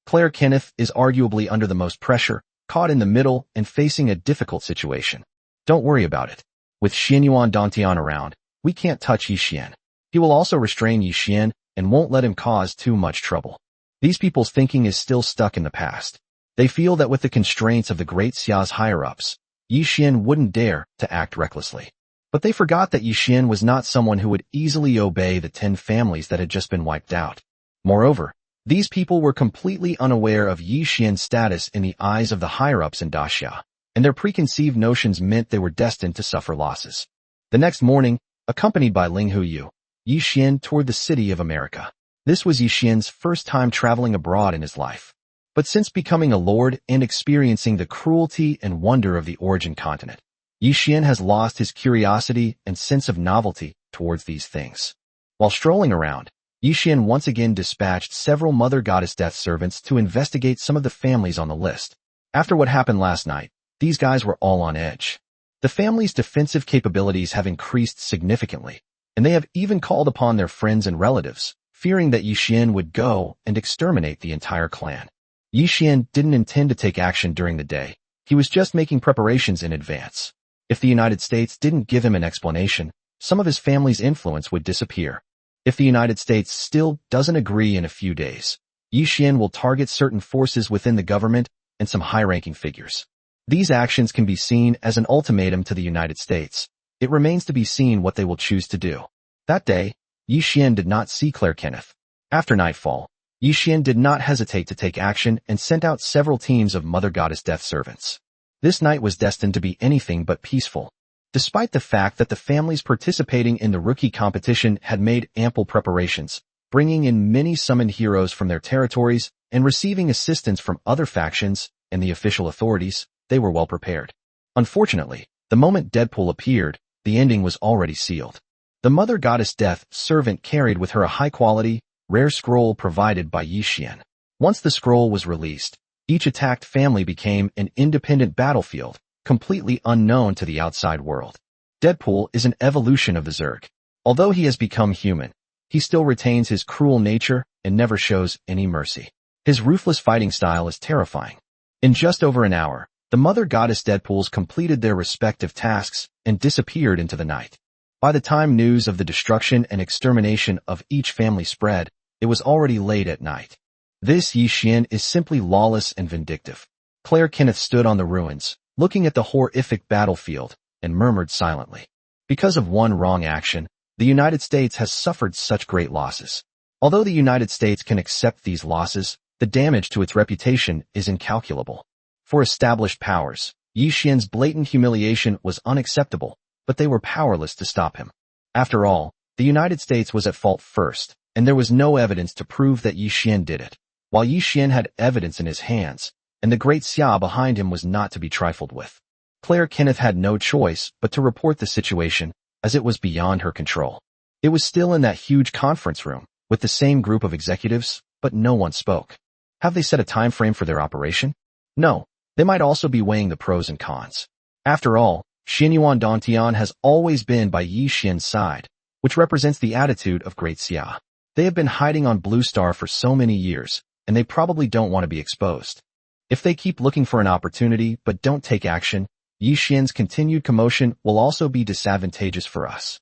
S1: Claire Kenneth is arguably under the most pressure, caught in the middle and facing a difficult situation. Don't worry about it. With Xian Yuan Dantian around, we can't touch Yi Xian. He will also restrain Yi Xian and won't let him cause too much trouble. These people's thinking is still stuck in the past. They feel that with the constraints of the Great Xia's higher-ups, Yi Xian wouldn't dare to act recklessly. But they forgot that Yi Xian was not someone who would easily obey the 10 families that had just been wiped out. Moreover, these people were completely unaware of Yi Xian's status in the eyes of the higher-ups in Daxia, and their preconceived notions meant they were destined to suffer losses. The next morning, Accompanied by Ling Huyu, Yi Xian toured the city of America. This was Yi Xian's first time traveling abroad in his life. But since becoming a lord and experiencing the cruelty and wonder of the origin continent, Yi Xian has lost his curiosity and sense of novelty towards these things. While strolling around, Yi Xian once again dispatched several Mother Goddess Death servants to investigate some of the families on the list. After what happened last night, these guys were all on edge. The family's defensive capabilities have increased significantly, and they have even called upon their friends and relatives, fearing that Yi Xian would go and exterminate the entire clan. Yi Xian didn't intend to take action during the day. He was just making preparations in advance. If the United States didn't give him an explanation, some of his family's influence would disappear. If the United States still doesn't agree in a few days, Yi Xian will target certain forces within the government and some high-ranking figures. These actions can be seen as an ultimatum to the United States. It remains to be seen what they will choose to do. That day, Yi Xian did not see Claire Kenneth. After nightfall, Yi Xian did not hesitate to take action and sent out several teams of Mother Goddess Death servants. This night was destined to be anything but peaceful. Despite the fact that the families participating in the rookie competition had made ample preparations, bringing in many summoned heroes from their territories and receiving assistance from other factions and the official authorities, they were well prepared. Unfortunately, the moment Deadpool appeared, the ending was already sealed. The Mother Goddess Death servant carried with her a high-quality, rare scroll provided by Yi Xian. Once the scroll was released, each attacked family became an independent battlefield, completely unknown to the outside world. Deadpool is an evolution of the Zerg. Although he has become human, he still retains his cruel nature and never shows any mercy. His ruthless fighting style is terrifying. In just over an hour, the Mother Goddess Deadpools completed their respective tasks and disappeared into the night. By the time news of the destruction and extermination of each family spread, it was already late at night. This Yi Xian is simply lawless and vindictive. Claire Kenneth stood on the ruins, looking at the horrific battlefield, and murmured silently. Because of one wrong action, the United States has suffered such great losses. Although the United States can accept these losses, the damage to its reputation is incalculable. For established powers, Yi Xian's blatant humiliation was unacceptable, but they were powerless to stop him. After all, the United States was at fault first, and there was no evidence to prove that Yi Xian did it. While Yi Xian had evidence in his hands, and the great Xia behind him was not to be trifled with. Claire Kenneth had no choice but to report the situation, as it was beyond her control. It was still in that huge conference room, with the same group of executives, but no one spoke. Have they set a time frame for their operation? No, they might also be weighing the pros and cons. After all, Xianyuan Dantian has always been by Yi Xian's side, which represents the attitude of Great Xia. They have been hiding on Blue Star for so many years, and they probably don't want to be exposed. If they keep looking for an opportunity but don't take action, Yi Xian's continued commotion will also be disadvantageous for us.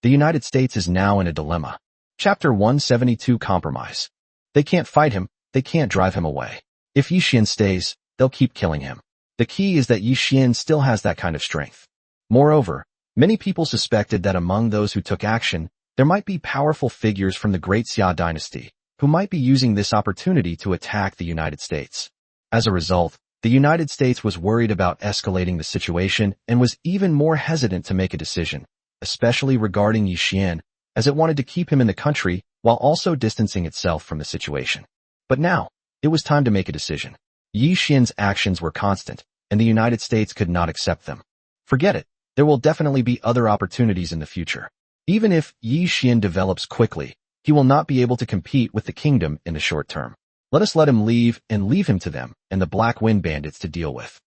S1: The United States is now in a dilemma. Chapter 172 Compromise. They can't fight him, they can't drive him away. If Yi Xian stays, they'll keep killing him. The key is that Yi Xian still has that kind of strength. Moreover, many people suspected that among those who took action, there might be powerful figures from the Great Xia dynasty, who might be using this opportunity to attack the United States. As a result, the United States was worried about escalating the situation and was even more hesitant to make a decision, especially regarding Yi Xian, as it wanted to keep him in the country while also distancing itself from the situation. But now, it was time to make a decision. Yi Xian's actions were constant, and the United States could not accept them. Forget it, there will definitely be other opportunities in the future. Even if Yi Xian develops quickly, he will not be able to compete with the kingdom in the short term. Let us let him leave and leave him to them and the Black Wind Bandits to deal with.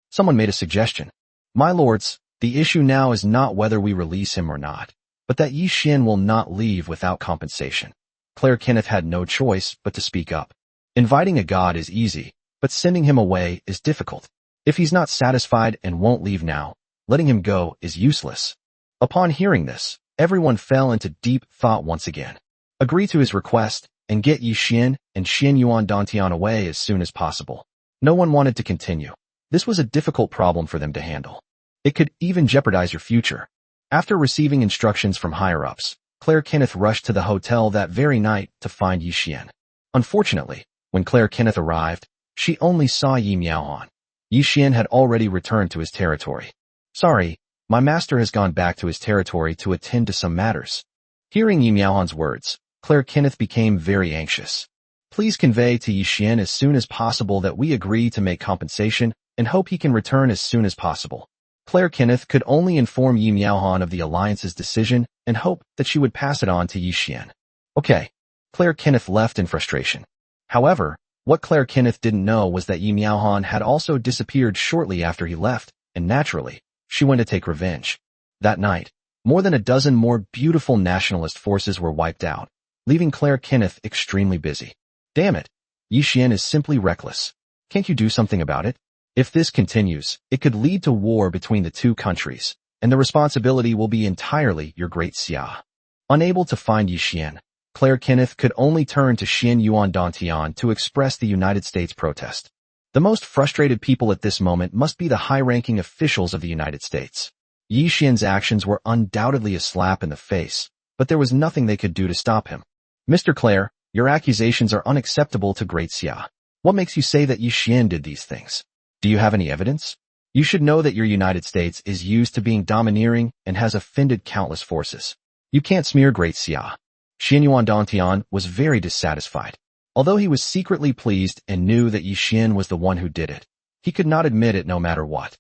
S1: Someone made a suggestion. My lords, the issue now is not whether we release him or not, but that Yi Xian will not leave without compensation. Claire Kenneth had no choice but to speak up. Inviting a god is easy, but sending him away is difficult. If he's not satisfied and won't leave now, letting him go is useless. Upon hearing this, everyone fell into deep thought once again. Agree to his request, and get Yi Xian and Xianyuan Dantian away as soon as possible. No one wanted to continue. This was a difficult problem for them to handle. It could even jeopardize your future. After receiving instructions from higher-ups, Claire Kenneth rushed to the hotel that very night to find Yi Xian. Unfortunately, when Claire Kenneth arrived, she only saw Yi Miaohan. Yi Xian had already returned to his territory. Sorry, My master has gone back to his territory to attend to some matters. Hearing Yi Miaohan's words, Claire Kenneth became very anxious. Please convey to Yi Xian as soon as possible that we agree to make compensation and hope he can return as soon as possible. Claire Kenneth could only inform Yi Miaohan of the alliance's decision and hope that she would pass it on to Yi Xian. Okay. Claire Kenneth left in frustration. However, what Claire Kenneth didn't know was that Yi Miaohan had also disappeared shortly after he left, and naturally, she went to take revenge. That night, more than a dozen more beautiful nationalist forces were wiped out, leaving Claire Kenneth extremely busy. Damn it! Yi Xian is simply reckless. Can't you do something about it? If this continues, it could lead to war between the two countries, and the responsibility will be entirely your great Xia. Unable to find Yi Xian, Claire Kenneth could only turn to Xian Yuan Dantian to express the United States protest. The most frustrated people at this moment must be the high-ranking officials of the United States. Yi Xian's actions were undoubtedly a slap in the face, but there was nothing they could do to stop him. Mr. Claire, your accusations are unacceptable to Great Xia. What makes you say that Yi Xian did these things? Do you have any evidence? You should know that your United States is used to being domineering and has offended countless forces. You can't smear Great Xia. Xian Yuan Dantian was very dissatisfied. Although he was secretly pleased and knew that Yi Xian was the one who did it, he could not admit it no matter what.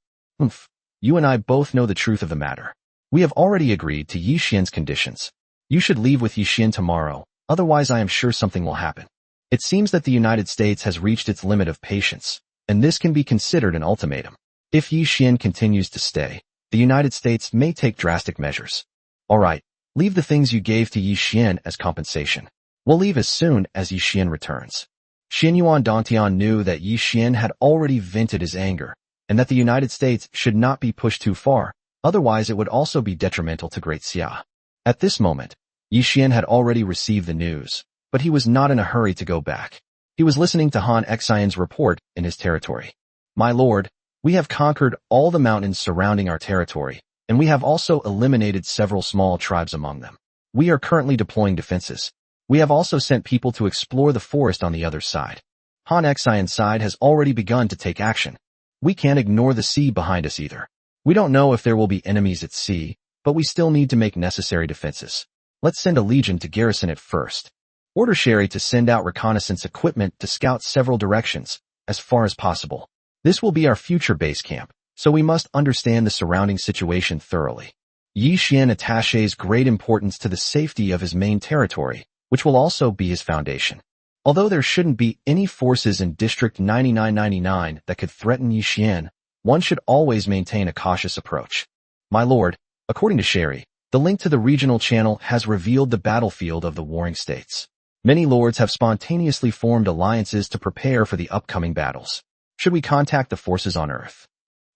S1: You and I both know the truth of the matter. We have already agreed to Yi Xian's conditions. You should leave with Yi Xian tomorrow, otherwise I am sure something will happen. It seems that the United States has reached its limit of patience, and this can be considered an ultimatum. If Yi Xian continues to stay, the United States may take drastic measures. Alright, leave the things you gave to Yi Xian as compensation. We'll leave as soon as Yi Xian returns. Xian Yuan Dantian knew that Yi Xian had already vented his anger, and that the United States should not be pushed too far, otherwise it would also be detrimental to Great Xia. At this moment, Yi Xian had already received the news, but he was not in a hurry to go back. He was listening to Han Xian's report in his territory. My lord, we have conquered all the mountains surrounding our territory, and we have also eliminated several small tribes among them. We are currently deploying defenses. We have also sent people to explore the forest on the other side. Han Xian's side has already begun to take action. We can't ignore the sea behind us either. We don't know if there will be enemies at sea, but we still need to make necessary defenses. Let's send a legion to garrison it first. Order Sherry to send out reconnaissance equipment to scout several directions, as far as possible. This will be our future base camp, so we must understand the surrounding situation thoroughly. Yi Xian attaches great importance to the safety of his main territory, which will also be his foundation. Although there shouldn't be any forces in District 9999 that could threaten Yi Xian, one should always maintain a cautious approach. My lord, according to Sherry, the link to the regional channel has revealed the battlefield of the warring states. Many lords have spontaneously formed alliances to prepare for the upcoming battles. Should we contact the forces on Earth?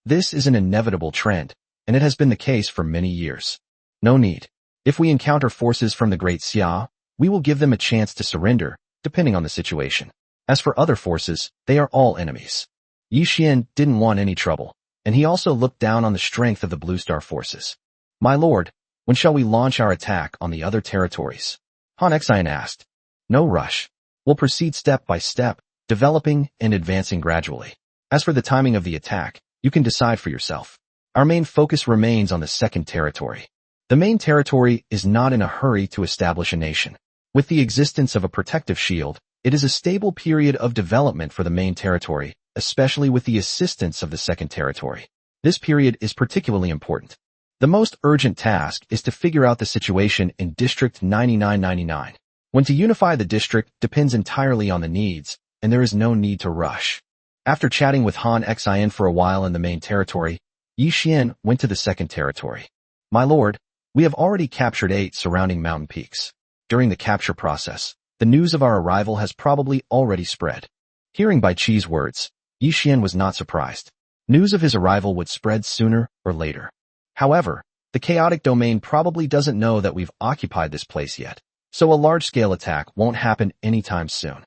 S1: This is an inevitable trend, and it has been the case for many years. No need. If we encounter forces from the Great Xia, we will give them a chance to surrender, depending on the situation. As for other forces, they are all enemies. Yi Xian didn't want any trouble, and he also looked down on the strength of the Blue Star forces. My lord, when shall we launch our attack on the other territories? Han Xian asked. No rush. We'll proceed step by step, developing and advancing gradually. As for the timing of the attack, you can decide for yourself. Our main focus remains on the second territory. The main territory is not in a hurry to establish a nation. With the existence of a protective shield, it is a stable period of development for the main territory, especially with the assistance of the second territory. This period is particularly important. The most urgent task is to figure out the situation in District 9999. When to unify the district depends entirely on the needs, and there is no need to rush. After chatting with Han Xian for a while in the main territory, Yi Xian went to the second territory. My lord, we have already captured 8 surrounding mountain peaks. During the capture process, the news of our arrival has probably already spread. Hearing Bai Qi's words, Yi Xian was not surprised. News of his arrival would spread sooner or later. However, the chaotic domain probably doesn't know that we've occupied this place yet, so a large-scale attack won't happen anytime soon.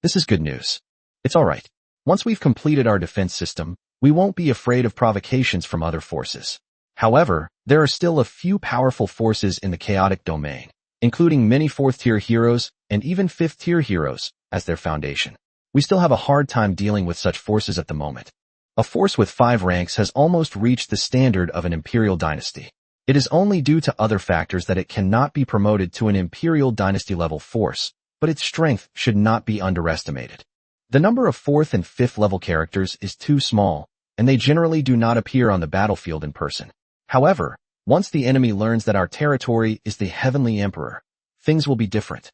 S1: This is good news. It's alright. Once we've completed our defense system, we won't be afraid of provocations from other forces. However, there are still a few powerful forces in the chaotic domain, including many 4th-tier heroes and even 5th-tier heroes as their foundation. We still have a hard time dealing with such forces at the moment. A force with 5 ranks has almost reached the standard of an imperial dynasty. It is only due to other factors that it cannot be promoted to an imperial dynasty-level force, but its strength should not be underestimated. The number of 4th and 5th level characters is too small, and they generally do not appear on the battlefield in person. However, once the enemy learns that our territory is the Heavenly Emperor, things will be different.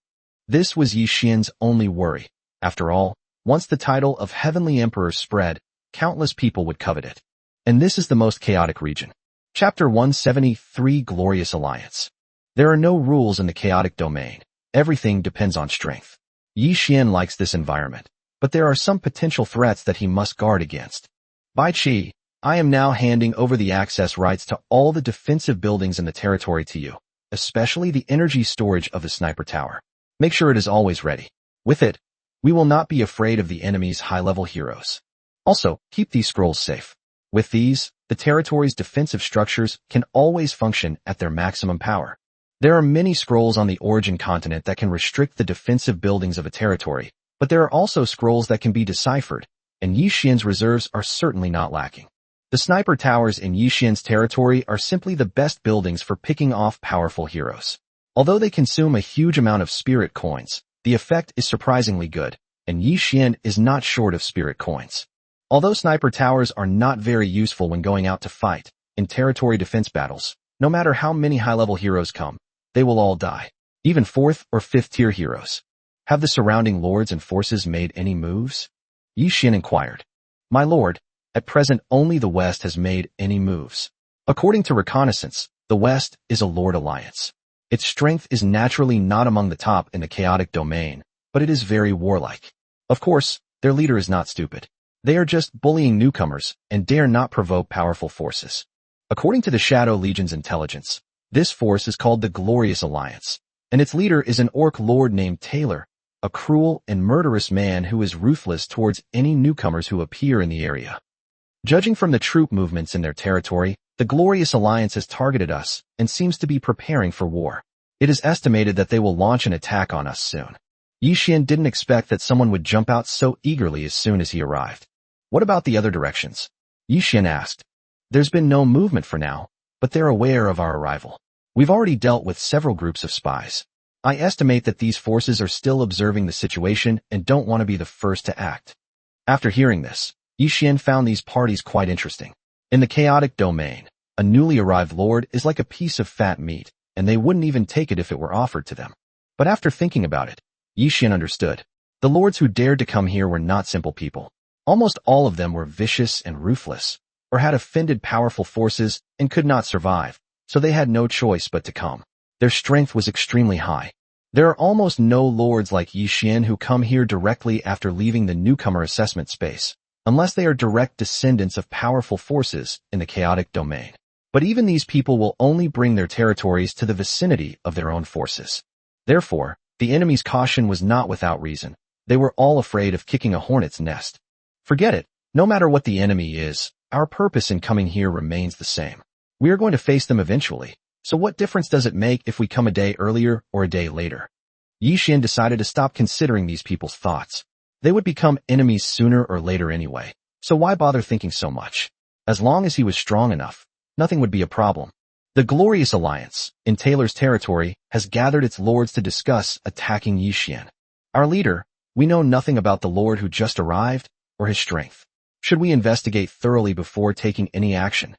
S1: This was Yi Xian's only worry. After all, once the title of Heavenly Emperor spread, countless people would covet it. And this is the most chaotic region. Chapter 173 Glorious Alliance. There are no rules in the chaotic domain. Everything depends on strength. Yi Xian likes this environment, but there are some potential threats that he must guard against. Bai Qi, I am now handing over the access rights to all the defensive buildings in the territory to you, especially the energy storage of the sniper tower. Make sure it is always ready. With it, we will not be afraid of the enemy's high-level heroes. Also, keep these scrolls safe. With these, the territory's defensive structures can always function at their maximum power. There are many scrolls on the origin continent that can restrict the defensive buildings of a territory, but there are also scrolls that can be deciphered, and Yi Xian's reserves are certainly not lacking. The sniper towers in Yi Xian's territory are simply the best buildings for picking off powerful heroes. Although they consume a huge amount of spirit coins, the effect is surprisingly good, and Yi Xian is not short of spirit coins. Although sniper towers are not very useful when going out to fight, in territory defense battles, no matter how many high-level heroes come, they will all die. Even 4th or 5th tier heroes. Have the surrounding lords and forces made any moves? Yi Xian inquired. My lord, at present only the West has made any moves. According to reconnaissance, the West is a lord alliance. Its strength is naturally not among the top in the chaotic domain, but it is very warlike. Of course, their leader is not stupid. They are just bullying newcomers and dare not provoke powerful forces. According to the Shadow Legion's intelligence, this force is called the Glorious Alliance, and its leader is an orc lord named Taylor, a cruel and murderous man who is ruthless towards any newcomers who appear in the area. Judging from the troop movements in their territory, the Glorious Alliance has targeted us and seems to be preparing for war. It is estimated that they will launch an attack on us soon. Yi Xian didn't expect that someone would jump out so eagerly as soon as he arrived. What about the other directions? Yi Xian asked. There's been no movement for now, but they're aware of our arrival. We've already dealt with several groups of spies. I estimate that these forces are still observing the situation and don't want to be the first to act. After hearing this, Yi Xian found these parties quite interesting. In the chaotic domain, a newly arrived lord is like a piece of fat meat, and they wouldn't even take it if it were offered to them. But after thinking about it, Yi Xian understood. The lords who dared to come here were not simple people. Almost all of them were vicious and ruthless, or had offended powerful forces and could not survive, so they had no choice but to come. Their strength was extremely high. There are almost no lords like Yi Xian who come here directly after leaving the newcomer assessment space, unless they are direct descendants of powerful forces in the chaotic domain. But even these people will only bring their territories to the vicinity of their own forces. Therefore, the enemy's caution was not without reason. They were all afraid of kicking a hornet's nest. Forget it. No matter what the enemy is, our purpose in coming here remains the same. We are going to face them eventually, so what difference does it make if we come a day earlier or a day later? Yi Xian decided to stop considering these people's thoughts. They would become enemies sooner or later anyway, so why bother thinking so much? As long as he was strong enough, nothing would be a problem. The Glorious Alliance, in Taylor's territory, has gathered its lords to discuss attacking Yi Xian. Our leader, we know nothing about the lord who just arrived, or his strength. Should we investigate thoroughly before taking any action?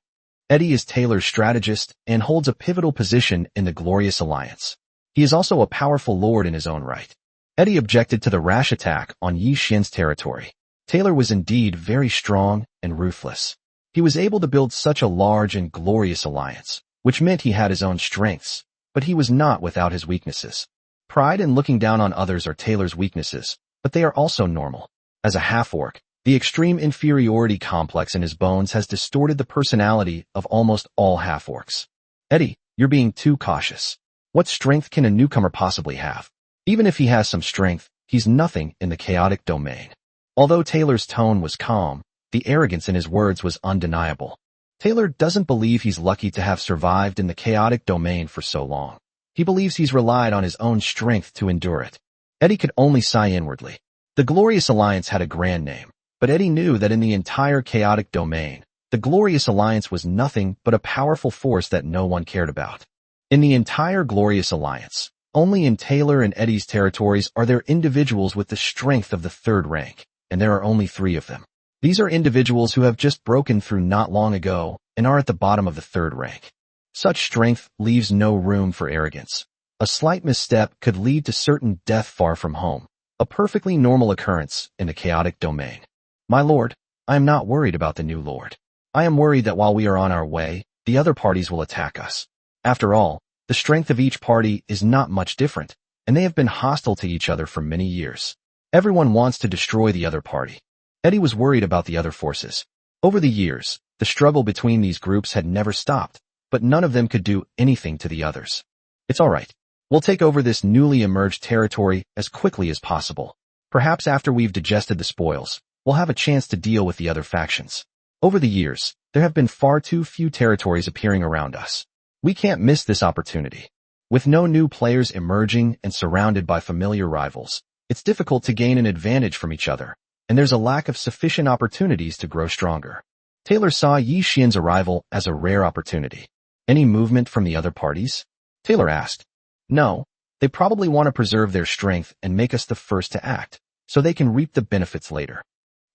S1: Eddie is Taylor's strategist and holds a pivotal position in the Glorious Alliance. He is also a powerful lord in his own right. Eddie objected to the rash attack on Yi Xian's territory. Taylor was indeed very strong and ruthless. He was able to build such a large and glorious alliance, which meant he had his own strengths, but he was not without his weaknesses. Pride and looking down on others are Taylor's weaknesses, but they are also normal. As a half-orc, the extreme inferiority complex in his bones has distorted the personality of almost all half-orcs. Eddie, you're being too cautious. What strength can a newcomer possibly have? Even if he has some strength, he's nothing in the chaotic domain. Although Taylor's tone was calm, the arrogance in his words was undeniable. Taylor doesn't believe he's lucky to have survived in the chaotic domain for so long. He believes he's relied on his own strength to endure it. Eddie could only sigh inwardly. The Glorious Alliance had a grand name, But Eddie knew that in the entire chaotic domain, the Glorious Alliance was nothing but a powerful force that no one cared about. In the entire Glorious Alliance, only in Taylor and Eddie's territories are there individuals with the strength of the third rank, and there are only 3 of them. These are individuals who have just broken through not long ago and are at the bottom of the third rank. Such strength leaves no room for arrogance. A slight misstep could lead to certain death far from home, a perfectly normal occurrence in the chaotic domain. My lord, I am not worried about the new lord. I am worried that while we are on our way, the other parties will attack us. After all, the strength of each party is not much different, and they have been hostile to each other for many years. Everyone wants to destroy the other party. Eddie was worried about the other forces. Over the years, the struggle between these groups had never stopped, but none of them could do anything to the others. It's all right. We'll take over this newly emerged territory as quickly as possible. Perhaps after we've digested the spoils, we'll have a chance to deal with the other factions. Over the years, there have been far too few territories appearing around us. We can't miss this opportunity. With no new players emerging and surrounded by familiar rivals, it's difficult to gain an advantage from each other, and there's a lack of sufficient opportunities to grow stronger. Taylor saw Yi Xian's arrival as a rare opportunity. Any movement from the other parties? Taylor asked. No, they probably want to preserve their strength and make us the first to act, so they can reap the benefits later.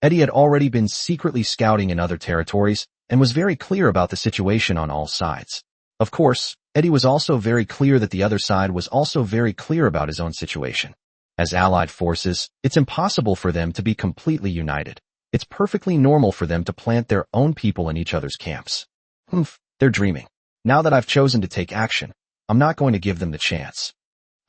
S1: Eddie had already been secretly scouting in other territories and was very clear about the situation on all sides. Of course, Eddie was also very clear that the other side was also very clear about his own situation. As allied forces, it's impossible for them to be completely united. It's perfectly normal for them to plant their own people in each other's camps. They're dreaming. Now that I've chosen to take action, I'm not going to give them the chance.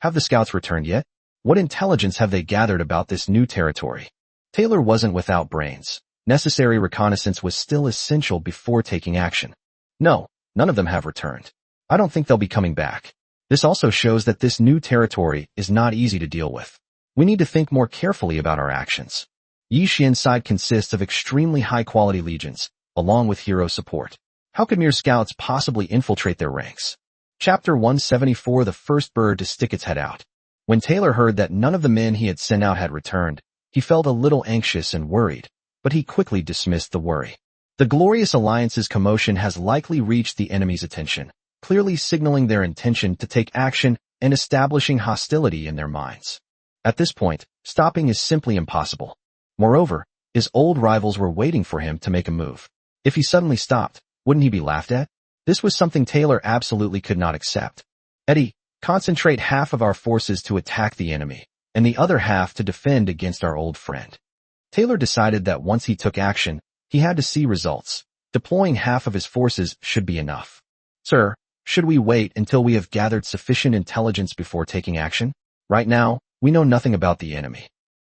S1: Have the scouts returned yet? What intelligence have they gathered about this new territory? Taylor wasn't without brains. Necessary reconnaissance was still essential before taking action. No, none of them have returned. I don't think they'll be coming back. This also shows that this new territory is not easy to deal with. We need to think more carefully about our actions. Yi Xian's side consists of extremely high-quality legions, along with hero support. How could mere scouts possibly infiltrate their ranks? Chapter 174 The first bird to stick its head out. When Taylor heard that none of the men he had sent out had returned, he felt a little anxious and worried, but he quickly dismissed the worry. The Glorious Alliance's commotion has likely reached the enemy's attention, clearly signaling their intention to take action and establishing hostility in their minds. At this point, stopping is simply impossible. Moreover, his old rivals were waiting for him to make a move. If he suddenly stopped, wouldn't he be laughed at? This was something Taylor absolutely could not accept. Eddie, concentrate half of our forces to attack the enemy, and the other half to defend against our old friend. Taylor decided that once he took action, he had to see results. Deploying half of his forces should be enough. Sir, should we wait until we have gathered sufficient intelligence before taking action? Right now, we know nothing about the enemy.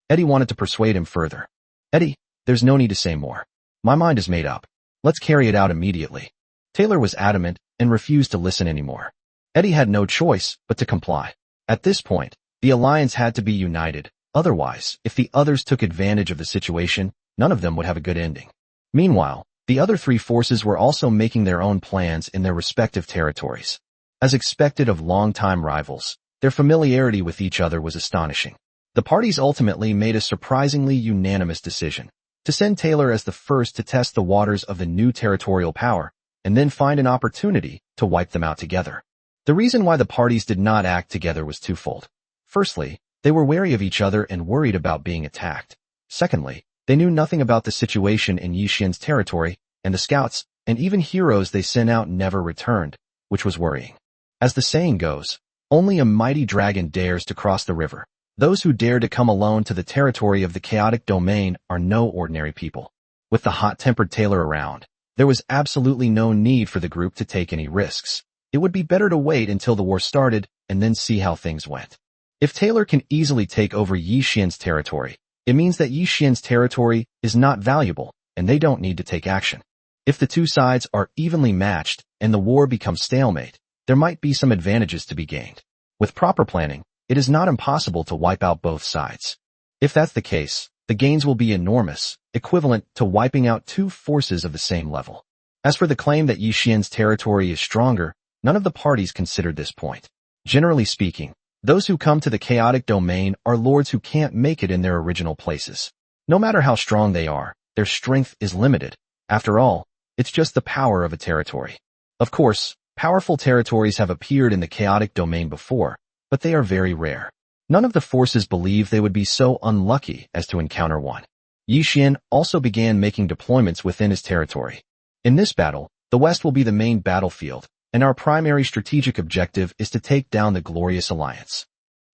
S1: Eddie wanted to persuade him further. Eddie, there's no need to say more. My mind is made up. Let's carry it out immediately. Taylor was adamant and refused to listen anymore. Eddie had no choice but to comply. At this point, the alliance had to be united. Otherwise, if the others took advantage of the situation, none of them would have a good ending. Meanwhile, the other 3 forces were also making their own plans in their respective territories. As expected of longtime rivals, their familiarity with each other was astonishing. The parties ultimately made a surprisingly unanimous decision to send Taylor as the first to test the waters of the new territorial power, and then find an opportunity to wipe them out together. The reason why the parties did not act together was twofold. Firstly, they were wary of each other and worried about being attacked. Secondly, they knew nothing about the situation in Yi Xian's territory, and the scouts, and even heroes they sent out never returned, which was worrying. As the saying goes, only a mighty dragon dares to cross the river. Those who dare to come alone to the territory of the chaotic domain are no ordinary people. With the hot-tempered Taylor around, there was absolutely no need for the group to take any risks. It would be better to wait until the war started and then see how things went. If Taylor can easily take over Yi Xian's territory, it means that Yi Xian's territory is not valuable and they don't need to take action. If the two sides are evenly matched and the war becomes stalemate, there might be some advantages to be gained. With proper planning, it is not impossible to wipe out both sides. If that's the case, the gains will be enormous, equivalent to wiping out 2 forces of the same level. As for the claim that Yi Xian's territory is stronger, none of the parties considered this point. Generally speaking, those who come to the chaotic domain are lords who can't make it in their original places. No matter how strong they are, their strength is limited. After all, it's just the power of a territory. Of course, powerful territories have appeared in the chaotic domain before, but they are very rare. None of the forces believe they would be so unlucky as to encounter one. Yi Xian also began making deployments within his territory. In this battle, the West will be the main battlefield, and our primary strategic objective is to take down the Glorious Alliance.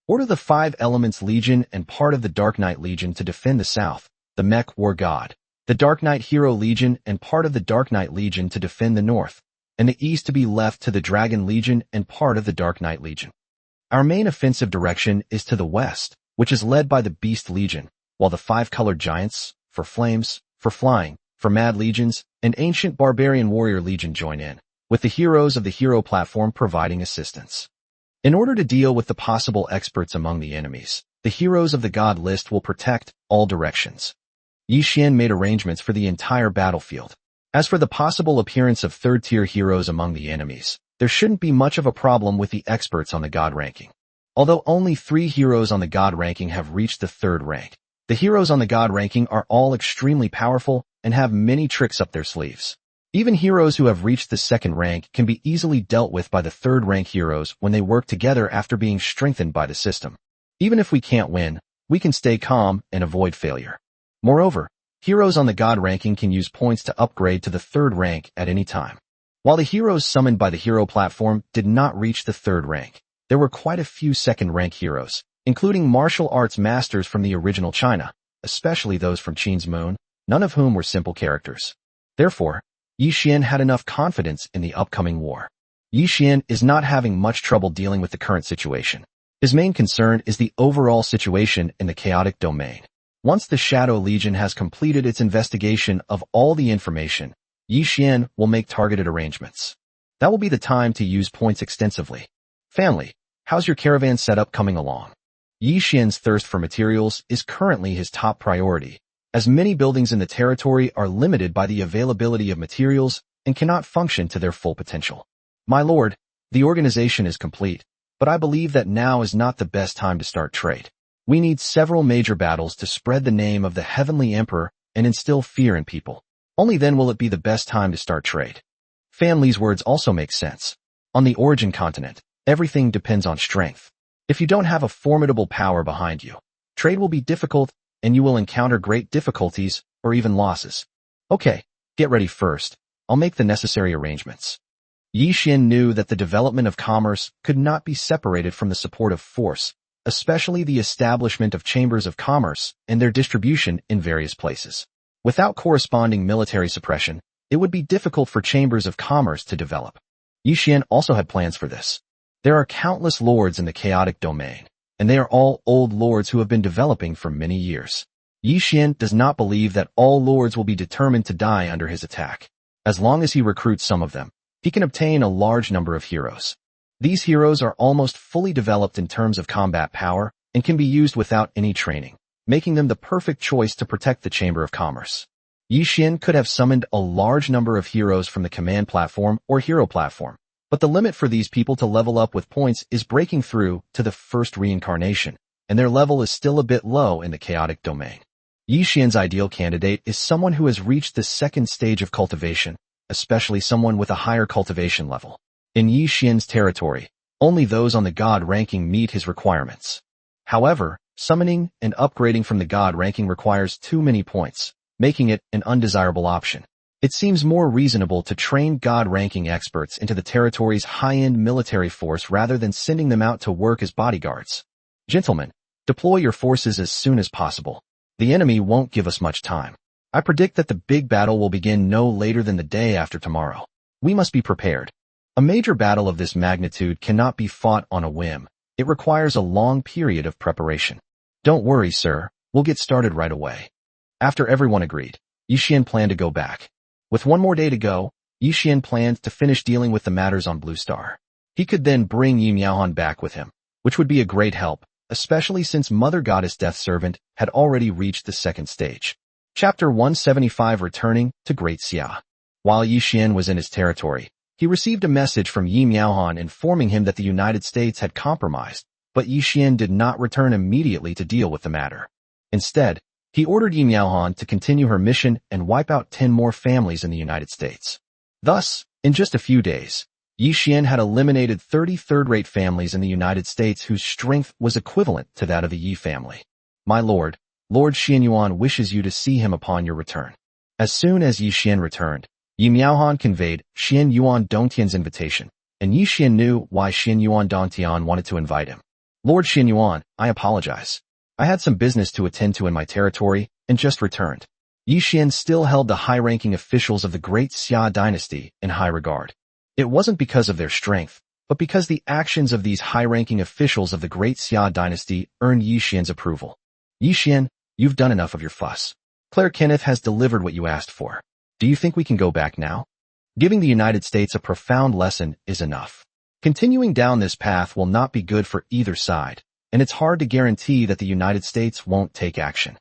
S1: Order the Five Elements Legion and part of the Dark Knight Legion to defend the South, the Mech War God, the Dark Knight Hero Legion and part of the Dark Knight Legion to defend the North, and the East to be left to the Dragon Legion and part of the Dark Knight Legion. Our main offensive direction is to the West, which is led by the Beast Legion, while the Five-Colored Giants, for Flames, for Flying, for Mad Legions, and Ancient Barbarian Warrior Legion join in, with the heroes of the Hero Platform providing assistance. In order to deal with the possible experts among the enemies, the heroes of the God list will protect all directions. Yi Xian made arrangements for the entire battlefield. As for the possible appearance of third-tier heroes among the enemies, there shouldn't be much of a problem with the experts on the God ranking. Although only 3 heroes on the God ranking have reached the 3rd rank, the heroes on the God ranking are all extremely powerful and have many tricks up their sleeves. Even heroes who have reached the 2nd rank can be easily dealt with by the 3rd rank heroes when they work together after being strengthened by the system. Even if we can't win, we can stay calm and avoid failure. Moreover, heroes on the God ranking can use points to upgrade to the 3rd rank at any time. While the heroes summoned by the Hero Platform did not reach the 3rd rank, there were quite a few 2nd rank heroes, including martial arts masters from the original China, especially those from Qin's Moon, none of whom were simple characters. Therefore, Yi Xian had enough confidence in the upcoming war. Yi Xian is not having much trouble dealing with the current situation. His main concern is the overall situation in the chaotic domain. Once the Shadow Legion has completed its investigation of all the information, Yi Xian will make targeted arrangements. That will be the time to use points extensively. Family, how's your caravan setup coming along? Yi Xian's thirst for materials is currently his top priority, as many buildings in the territory are limited by the availability of materials and cannot function to their full potential. My lord, the organization is complete, but I believe that now is not the best time to start trade. We need several major battles to spread the name of the Heavenly Emperor and instill fear in people. Only then will it be the best time to start trade. Fan Li's words also make sense. On the Origin continent, everything depends on strength. If you don't have a formidable power behind you, trade will be difficult and you will encounter great difficulties or even losses. Okay, get ready first. I'll make the necessary arrangements. Yi Xian knew that the development of commerce could not be separated from the support of force, especially the establishment of chambers of commerce and their distribution in various places. Without corresponding military suppression, it would be difficult for chambers of commerce to develop. Yi Xian also had plans for this. There are countless lords in the chaotic domain, and they are all old lords who have been developing for many years. Yi Xian does not believe that all lords will be determined to die under his attack. As long as he recruits some of them, he can obtain a large number of heroes. These heroes are almost fully developed in terms of combat power and can be used without any training, making them the perfect choice to protect the Chamber of Commerce. Yi Xian could have summoned a large number of heroes from the Command Platform or Hero Platform, but the limit for these people to level up with points is breaking through to the first reincarnation, and their level is still a bit low in the chaotic domain. Yi Xian's ideal candidate is someone who has reached the 2nd stage of cultivation, especially someone with a higher cultivation level. In Yi Xian's territory, only those on the God ranking meet his requirements. However, summoning and upgrading from the God ranking requires too many points, making it an undesirable option. It seems more reasonable to train God ranking experts into the territory's high-end military force rather than sending them out to work as bodyguards. Gentlemen, deploy your forces as soon as possible. The enemy won't give us much time. I predict that the big battle will begin no later than the day after tomorrow. We must be prepared. A major battle of this magnitude cannot be fought on a whim. It requires a long period of preparation. Don't worry, sir. We'll get started right away. After everyone agreed, Yi Xian planned to go back. With one more day to go, Yi Xian planned to finish dealing with the matters on Blue Star. He could then bring Yi Miaohan back with him, which would be a great help, especially since Mother Goddess Death Servant had already reached the 2nd stage. Chapter 175 Returning to Great Xia. While Yi Xian was in his territory, he received a message from Yi Miaohan informing him that the United States had compromised, but Yi Xian did not return immediately to deal with the matter. Instead, He ordered Yi Miaohan to continue her mission and wipe out 10 more families in the United States. Thus, in just a few days, Yi Xian had eliminated 30 third-rate families in the United States whose strength was equivalent to that of the Yi family. My lord, Lord Xianyuan wishes you to see him upon your return. As soon as Yi Xian returned, Yi Miaohan conveyed Xianyuan Dongtian's invitation, and Yi Xian knew why Xianyuan Dongtian wanted to invite him. Lord Xianyuan, I apologize. I had some business to attend to in my territory and just returned. Yi Xian still held the high-ranking officials of the Great Xia dynasty in high regard. It wasn't because of their strength, but because the actions of these high-ranking officials of the Great Xia dynasty earned Yi Xian's approval. Yi Xian, you've done enough of your fuss. Claire Kenneth has delivered what you asked for. Do you think we can go back now? Giving the United States a profound lesson is enough. Continuing down this path will not be good for either side, and it's hard to guarantee that the United States won't take action.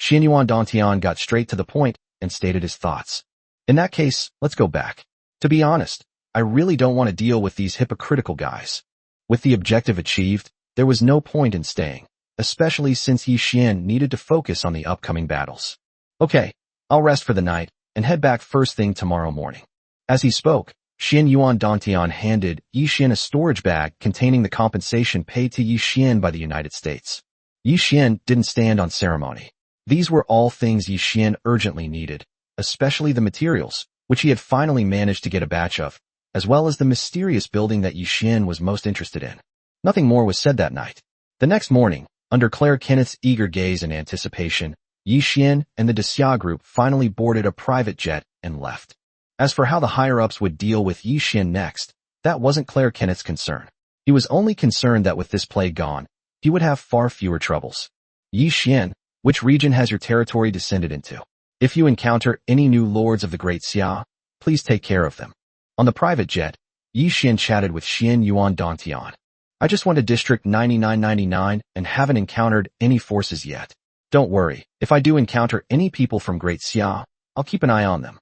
S1: Xianyuan Dongtian got straight to the point and stated his thoughts. In that case, let's go back. To be honest, I really don't want to deal with these hypocritical guys. With the objective achieved, there was no point in staying, especially since Yi Xian needed to focus on the upcoming battles. Okay, I'll rest for the night and head back first thing tomorrow morning. As he spoke, Xianyuan Dongtian handed Yi Xian a storage bag containing the compensation paid to Yi Xian by the United States. Yi Xian didn't stand on ceremony. These were all things Yi Xian urgently needed, especially the materials, which he had finally managed to get a batch of, as well as the mysterious building that Yi Xian was most interested in. Nothing more was said that night. The next morning, under Claire Kenneth's eager gaze and anticipation, Yi Xian and the Xia group finally boarded a private jet and left. As for how the higher-ups would deal with Yi Xian next, that wasn't Claire Kenneth's concern. He was only concerned that with this plague gone, he would have far fewer troubles. Yi Xian, which region has your territory descended into? If you encounter any new lords of the Great Xia, please take care of them. On the private jet, Yi Xian chatted with Xianyuan Dongtian. I just went to District 9999 and haven't encountered any forces yet. Don't worry, if I do encounter any people from Great Xia, I'll keep an eye on them.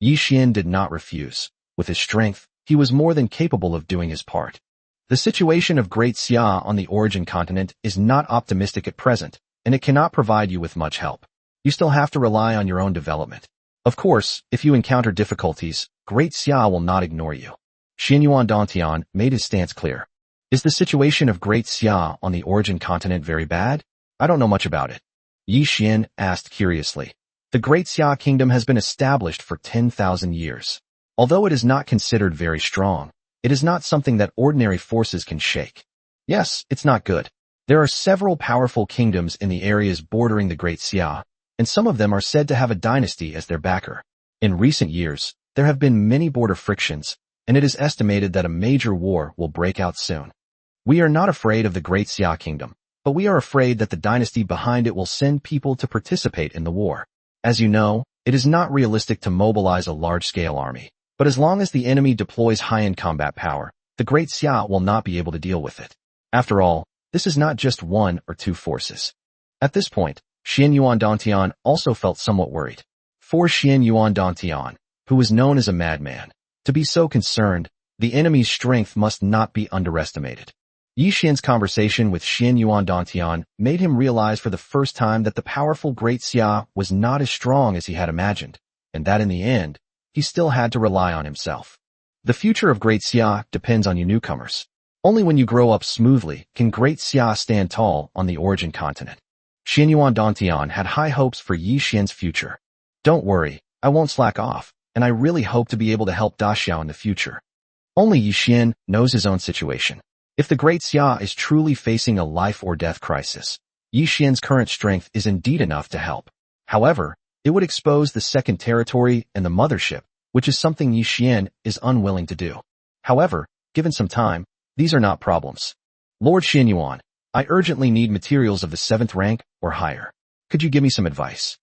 S1: Yi Xian did not refuse. With his strength, he was more than capable of doing his part. The situation of Great Xia on the origin continent is not optimistic at present, and it cannot provide you with much help. You still have to rely on your own development. Of course, if you encounter difficulties, Great Xia will not ignore you. Xianyuan Dongtian made his stance clear. Is the situation of Great Xia on the origin continent very bad? I don't know much about it. Yi Xian asked curiously. The Great Xia Kingdom has been established for 10,000 years. Although it is not considered very strong, it is not something that ordinary forces can shake. Yes, it's not good. There are several powerful kingdoms in the areas bordering the Great Xia, and some of them are said to have a dynasty as their backer. In recent years, there have been many border frictions, and it is estimated that a major war will break out soon. We are not afraid of the Great Xia Kingdom, but we are afraid that the dynasty behind it will send people to participate in the war. As you know, it is not realistic to mobilize a large-scale army, but as long as the enemy deploys high-end combat power, the Great Xia will not be able to deal with it. After all, this is not just one or two forces. At this point, Xianyuan Dongtian also felt somewhat worried. For Xianyuan Dongtian, who was known as a madman, to be so concerned, the enemy's strength must not be underestimated. Yi Xian's conversation with Xianyuan Dongtian made him realize for the first time that the powerful Great Xia was not as strong as he had imagined, and that in the end, he still had to rely on himself. The future of Great Xia depends on you newcomers. Only when you grow up smoothly can Great Xia stand tall on the origin continent. Xianyuan Dongtian had high hopes for Yi Xian's future. Don't worry, I won't slack off, and I really hope to be able to help Da Xiao in the future. Only Yi Xian knows his own situation. If the Great Xia is truly facing a life-or-death crisis, Yi Xian's current strength is indeed enough to help. However, it would expose the second territory and the mothership, which is something Yi Xian is unwilling to do. However, given some time, these are not problems. Lord Xianyuan, I urgently need materials of the 7th rank or higher. Could you give me some advice?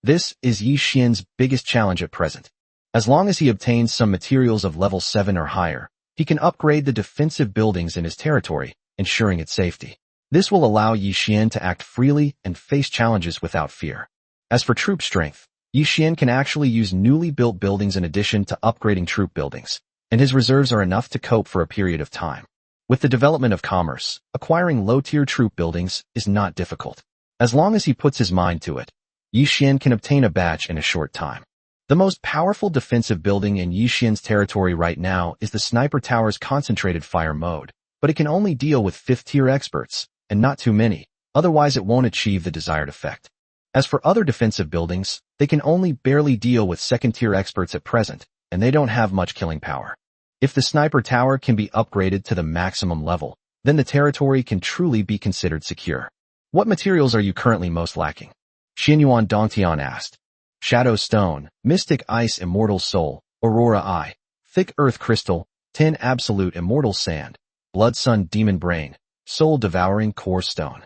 S1: This is Yi Xian's biggest challenge at present. As long as he obtains some materials of level 7 or higher, he can upgrade the defensive buildings in his territory, ensuring its safety. This will allow Yi Xian to act freely and face challenges without fear. As for troop strength, Yi Xian can actually use newly built buildings in addition to upgrading troop buildings, and his reserves are enough to cope for a period of time. With the development of commerce, acquiring low-tier troop buildings is not difficult. As long as he puts his mind to it, Yixian can obtain a batch in a short time. The most powerful defensive building in Yixian's territory right now is the Sniper Tower's concentrated fire mode, but it can only deal with 5th-tier experts, and not too many, otherwise it won't achieve the desired effect. As for other defensive buildings, they can only barely deal with 2nd-tier experts at present, and they don't have much killing power. If the Sniper Tower can be upgraded to the maximum level, then the territory can truly be considered secure. What materials are you currently most lacking? Xianyuan Dongtian asked. Shadow Stone, Mystic Ice Immortal Soul, Aurora Eye, Thick Earth Crystal, 10 Absolute Immortal Sand, Blood Sun Demon Brain, Soul Devouring Core Stone.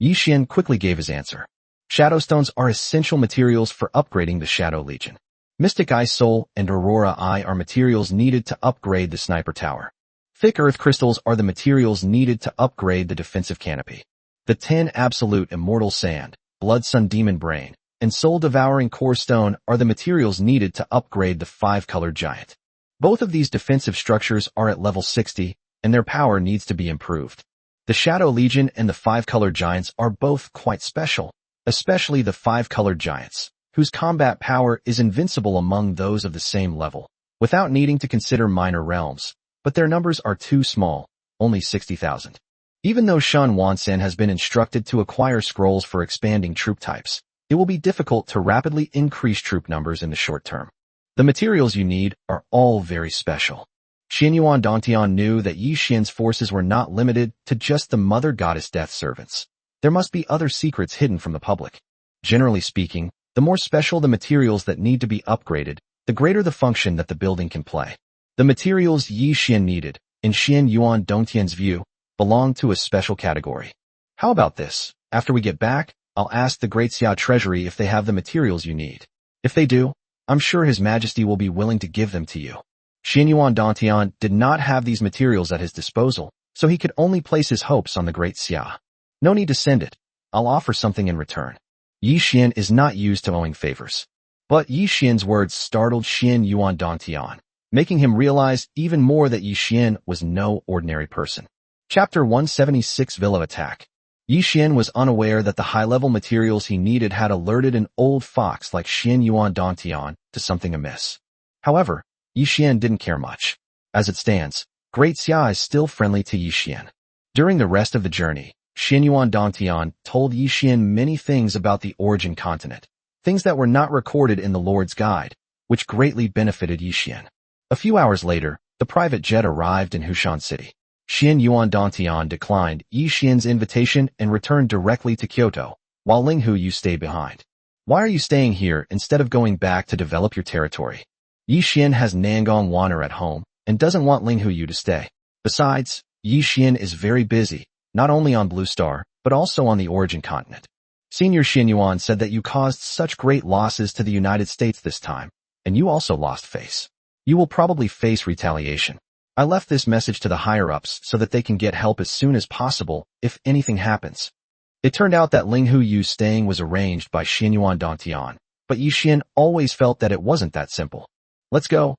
S1: Yixian quickly gave his answer. Shadow Stones are essential materials for upgrading the Shadow Legion. Mystic Eye Soul and Aurora Eye are materials needed to upgrade the Sniper Tower. Thick Earth Crystals are the materials needed to upgrade the defensive canopy. The 10 Absolute Immortal Sand, Blood Sun Demon Brain, and Soul Devouring Core Stone are the materials needed to upgrade the 5-colored giant. Both of these defensive structures are at level 60, and their power needs to be improved. The Shadow Legion and the 5-colored giants are both quite special, especially the 5-colored giants, whose combat power is invincible among those of the same level, without needing to consider minor realms, but their numbers are too small, only 60,000. Even though Shen Wansen has been instructed to acquire scrolls for expanding troop types, it will be difficult to rapidly increase troop numbers in the short term. The materials you need are all very special. Xianyuan Dongtian knew that Yixian's forces were not limited to just the Mother Goddess Death servants. There must be other secrets hidden from the public. Generally speaking, the more special the materials that need to be upgraded, the greater the function that the building can play. The materials Yixian needed, in Xianyuan Dongtian's view, belong to a special category. How about this? After we get back, I'll ask the Great Xia Treasury if they have the materials you need. If they do, I'm sure His Majesty will be willing to give them to you. Xianyuan Dongtian did not have these materials at his disposal, so he could only place his hopes on the Great Xia. No need to send it. I'll offer something in return. Yixian is not used to owing favors. But Yixian's words startled Xianyuan Dongtian, making him realize even more that Yixian was no ordinary person. Chapter 176 Villa Attack. Yixian was unaware that the high-level materials he needed had alerted an old fox like Xianyuan Dongtian to something amiss. However, Yixian didn't care much. As it stands, Great Xia is still friendly to Yixian. During the rest of the journey, Xianyuan Dongtian told Yixian many things about the origin continent, things that were not recorded in the Lord's Guide, which greatly benefited Yixian. A few hours later, the private jet arrived in Hushan City. Xianyuan Dongtian declined Yixian's invitation and returned directly to Kyoto, while Ling Huyu stayed behind. Why are you staying here instead of going back to develop your territory? Yixian has Nangong Waner at home and doesn't want Ling Huyu to stay. Besides, Yixian is very busy, not only on Blue Star, but also on the origin continent. Senior Xianyuan said that you caused such great losses to the United States this time, and you also lost face. You will probably face retaliation. I left this message to the higher-ups so that they can get help as soon as possible if anything happens. It turned out that Ling Huyu's staying was arranged by Xianyuan Dongtian, but Yixian always felt that it wasn't that simple. Let's go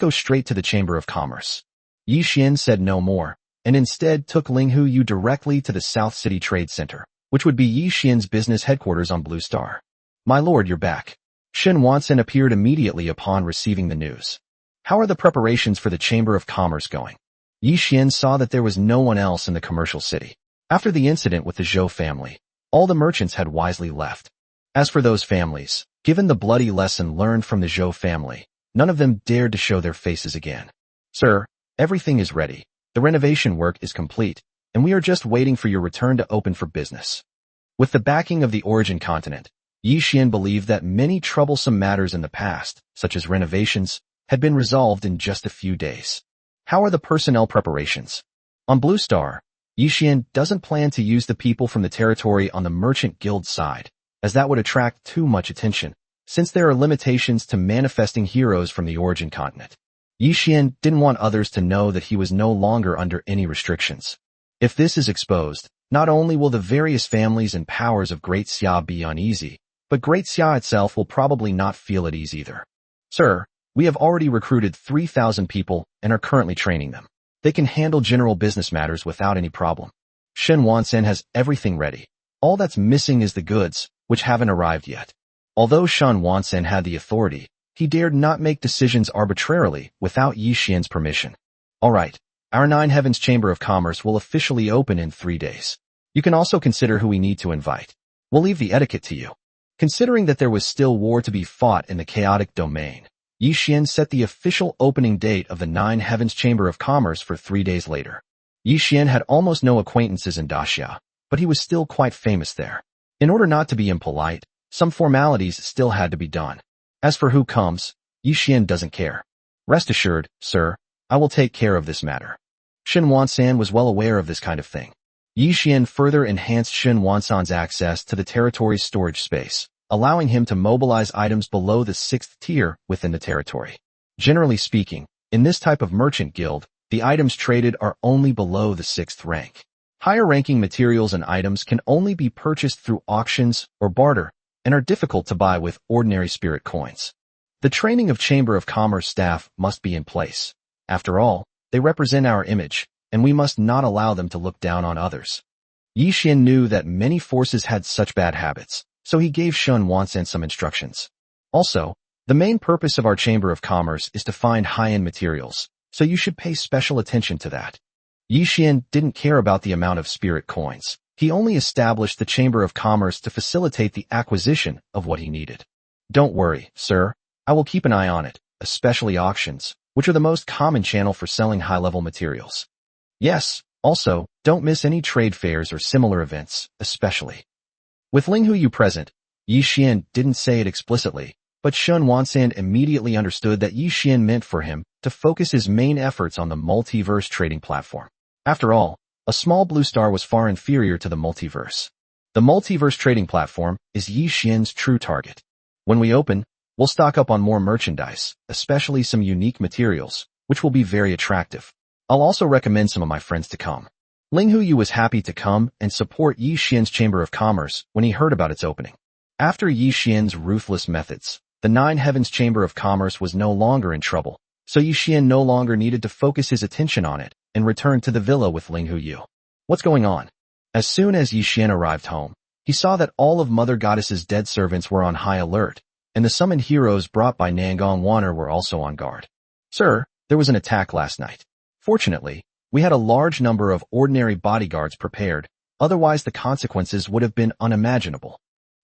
S1: straight to the Chamber of Commerce. Yixian said no more, and instead took Ling Huyu directly to the South City Trade Center, which would be Yixian's business headquarters on Blue Star. My lord, you're back. Shen Wansen appeared immediately upon receiving the news. How are the preparations for the Chamber of Commerce going? Yixian saw that there was no one else in the commercial city. After the incident with the Zhou family, all the merchants had wisely left. As for those families, given the bloody lesson learned from the Zhou family, none of them dared to show their faces again. Sir, everything is ready. The renovation work is complete, and we are just waiting for your return to open for business. With the backing of the origin continent, Yixian believed that many troublesome matters in the past, such as renovations, had been resolved in just a few days. How are the personnel preparations? On Blue Star, Yixian doesn't plan to use the people from the territory on the Merchant Guild side, as that would attract too much attention, since there are limitations to manifesting heroes from the origin continent. Yixian didn't want others to know that he was no longer under any restrictions. If this is exposed, not only will the various families and powers of Great Xia be uneasy, but Great Xia itself will probably not feel at ease either. Sir, we have already recruited 3,000 people and are currently training them. They can handle general business matters without any problem. Shen Wansen has everything ready. All that's missing is the goods, which haven't arrived yet. Although Shen Wansan had the authority, he dared not make decisions arbitrarily without Yi Xian's permission. All right, our Nine Heavens Chamber of Commerce will officially open in 3 days. You can also consider who we need to invite. We'll leave the etiquette to you. Considering that there was still war to be fought in the chaotic domain, Yi Xian set the official opening date of the Nine Heavens Chamber of Commerce for 3 days later. Yi Xian had almost no acquaintances in Daxia, but he was still quite famous there. In order not to be impolite, some formalities still had to be done. As for who comes, Yi Xian doesn't care. Rest assured, sir, I will take care of this matter. Shen Wansan was well aware of this kind of thing. Yi Xian further enhanced Shen Wansan's access to the territory's storage space, allowing him to mobilize items below the 6th tier within the territory. Generally speaking, in this type of merchant guild, the items traded are only below the 6th rank. Higher-ranking materials and items can only be purchased through auctions or barter, and are difficult to buy with ordinary spirit coins. The training of Chamber of Commerce staff must be in place. After all, they represent our image, and we must not allow them to look down on others. Yi Xian knew that many forces had such bad habits, so he gave Shen Wansan some instructions. Also, the main purpose of our Chamber of Commerce is to find high-end materials, so you should pay special attention to that. Yi Xian didn't care about the amount of spirit coins. He only established the Chamber of Commerce to facilitate the acquisition of what he needed. Don't worry, sir. I will keep an eye on it, especially auctions, which are the most common channel for selling high-level materials. Yes, also, don't miss any trade fairs or similar events, especially. With Ling Huyu present, Yi Xian didn't say it explicitly, but Shen Wansan immediately understood that Yi Xian meant for him to focus his main efforts on the multiverse trading platform. After all, a small blue star was far inferior to the multiverse. The multiverse trading platform is Yi Xian's true target. When we open, we'll stock up on more merchandise, especially some unique materials, which will be very attractive. I'll also recommend some of my friends to come. Ling Huyu was happy to come and support Yi Xian's Chamber of Commerce when he heard about its opening. After Yi Xian's ruthless methods, the Nine Heavens Chamber of Commerce was no longer in trouble, so Yi Xian no longer needed to focus his attention on it and returned to the villa with Ling Huyu. What's going on? As soon as Yi Xian arrived home, he saw that all of Mother Goddess's dead servants were on high alert, and the summoned heroes brought by Nangong Waner were also on guard. Sir, there was an attack last night. Fortunately, we had a large number of ordinary bodyguards prepared, otherwise the consequences would have been unimaginable.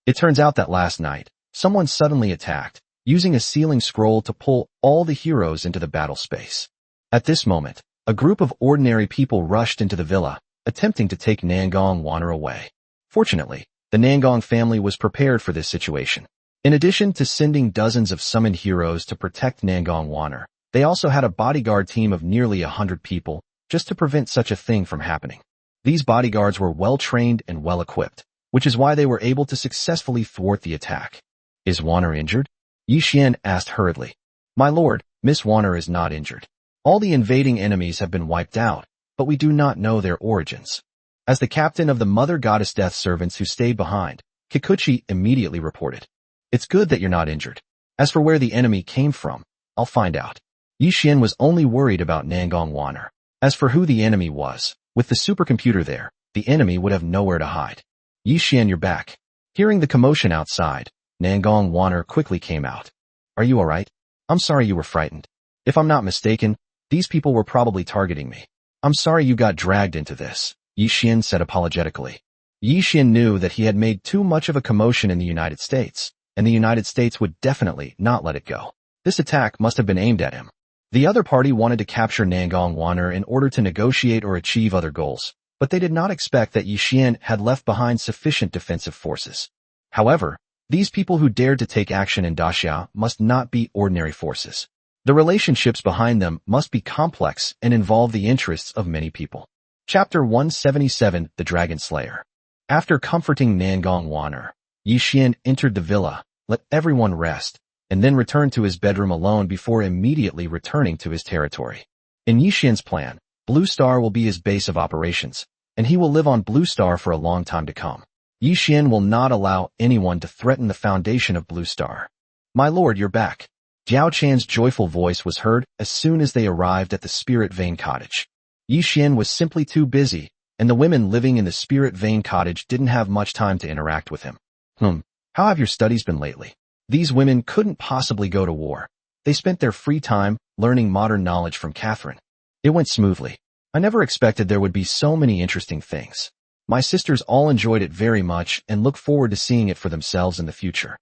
S1: It turns out that last night, someone suddenly attacked, using a sealing scroll to pull all the heroes into the battle space. At this moment, a group of ordinary people rushed into the villa, attempting to take Nangong Waner away. Fortunately, the Nangong family was prepared for this situation. In addition to sending dozens of summoned heroes to protect Nangong Waner, they also had a bodyguard team of nearly 100 people, just to prevent such a thing from happening. These bodyguards were well-trained and well-equipped, which is why they were able to successfully thwart the attack. Is Waner injured? Yi Xian asked hurriedly. My lord, Miss Waner is not injured. All the invading enemies have been wiped out, but we do not know their origins. As the captain of the Mother Goddess Death servants who stayed behind, Kikuchi immediately reported. It's good that you're not injured. As for where the enemy came from, I'll find out. Yi Xian was only worried about Nangong Waner. As for who the enemy was, with the supercomputer there, the enemy would have nowhere to hide. Yi Xian, you're back. Hearing the commotion outside, Nangong Waner quickly came out. Are you alright? I'm sorry you were frightened. If I'm not mistaken, these people were probably targeting me. I'm sorry you got dragged into this, Yi Xian said apologetically. Yi Xian knew that he had made too much of a commotion in the United States, and the United States would definitely not let it go. This attack must have been aimed at him. The other party wanted to capture Nangong Waner in order to negotiate or achieve other goals, but they did not expect that Yi Xian had left behind sufficient defensive forces. However, these people who dared to take action in Daxia must not be ordinary forces. The relationships behind them must be complex and involve the interests of many people. Chapter 177, The Dragon Slayer. After comforting Nangong Waner, Yi Xian entered the villa, let everyone rest, and then returned to his bedroom alone before immediately returning to his territory. In Yi Xian's plan, Blue Star will be his base of operations, and he will live on Blue Star for a long time to come. Yi Xian will not allow anyone to threaten the foundation of Blue Star. My lord, you're back. Jiao Chan's joyful voice was heard as soon as they arrived at the Spirit Vein Cottage. Yi Xian was simply too busy, and the women living in the Spirit Vein Cottage didn't have much time to interact with him. How have your studies been lately? These women couldn't possibly go to war. They spent their free time learning modern knowledge from Catherine. It went smoothly. I never expected there would be so many interesting things. My sisters all enjoyed it very much and look forward to seeing it for themselves in the future.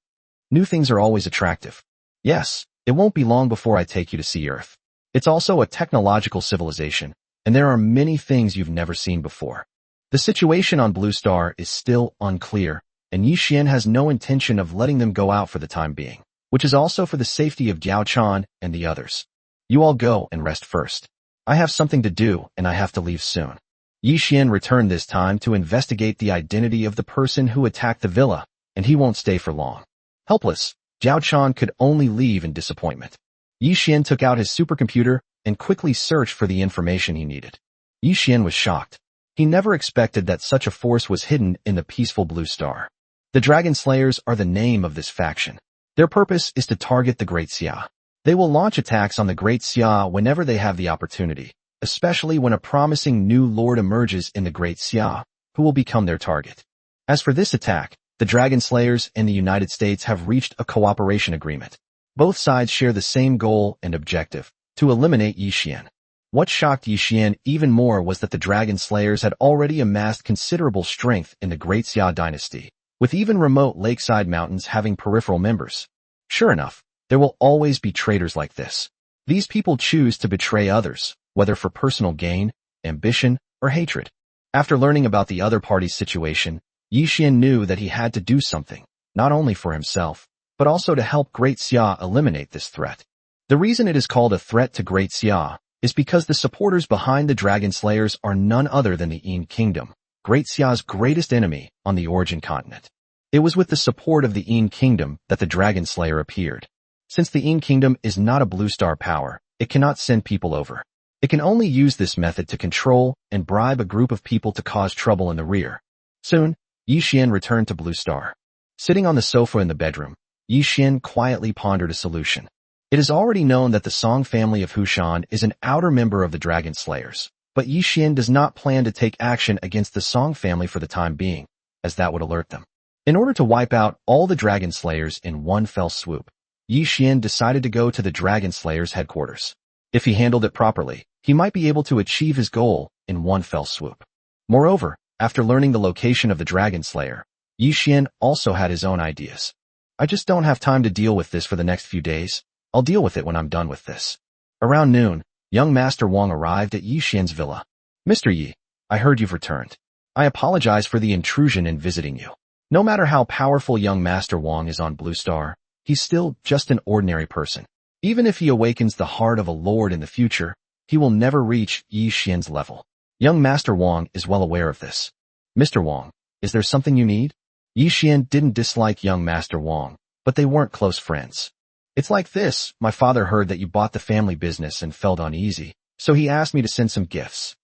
S1: New things are always attractive. Yes, it won't be long before I take you to see Earth. It's also a technological civilization, and there are many things you've never seen before. The situation on Blue Star is still unclear, and Yi Xian has no intention of letting them go out for the time being, which is also for the safety of Jiao Chan and the others. You all go and rest first. I have something to do, and I have to leave soon. Yi Xian returned this time to investigate the identity of the person who attacked the villa, and he won't stay for long. Helpless, Jiao Chan could only leave in disappointment. Yi Xian took out his supercomputer and quickly searched for the information he needed. Yi Xian was shocked. He never expected that such a force was hidden in the peaceful Blue Star. The Dragon Slayers are the name of this faction. Their purpose is to target the Great Xia. They will launch attacks on the Great Xia whenever they have the opportunity, especially when a promising new lord emerges in the Great Xia, who will become their target. As for this attack, the Dragon Slayers and the United States have reached a cooperation agreement. Both sides share the same goal and objective, to eliminate Yi Xian. What shocked Yi Xian even more was that the Dragon Slayers had already amassed considerable strength in the Great Xia dynasty, with even remote lakeside mountains having peripheral members. Sure enough, there will always be traitors like this. These people choose to betray others, whether for personal gain, ambition, or hatred. After learning about the other party's situation, Yi Xian knew that he had to do something, not only for himself, but also to help Great Xia eliminate this threat. The reason it is called a threat to Great Xia is because the supporters behind the Dragon Slayers are none other than the Yin Kingdom, Great Xia's greatest enemy on the Origin continent. It was with the support of the Yin Kingdom that the Dragon Slayer appeared. Since the Yin Kingdom is not a Blue Star power, it cannot send people over. It can only use this method to control and bribe a group of people to cause trouble in the rear. Soon, Yi Xian returned to Blue Star. Sitting on the sofa in the bedroom, Yi Xian quietly pondered a solution. It is already known that the Song family of Hushan is an outer member of the Dragon Slayers, but Yi Xian does not plan to take action against the Song family for the time being, as that would alert them. In order to wipe out all the Dragon Slayers in one fell swoop, Yi Xian decided to go to the Dragon Slayers' headquarters. If he handled it properly, he might be able to achieve his goal in one fell swoop. Moreover, after learning the location of the Dragon Slayer, Yi Xian also had his own ideas. I just don't have time to deal with this for the next few days. I'll deal with it when I'm done with this. Around noon, young Master Wang arrived at Yi Xian's villa. Mr. Yi, I heard you've returned. I apologize for the intrusion in visiting you. No matter how powerful young Master Wang is on Blue Star, he's still just an ordinary person. Even if he awakens the heart of a lord in the future, he will never reach Yi Xian's level. Young Master Wang is well aware of this. Mr. Wang, is there something you need? Yi Xian didn't dislike young Master Wang, but they weren't close friends. It's like this, my father heard that you bought the family business and felt uneasy, so he asked me to send some gifts.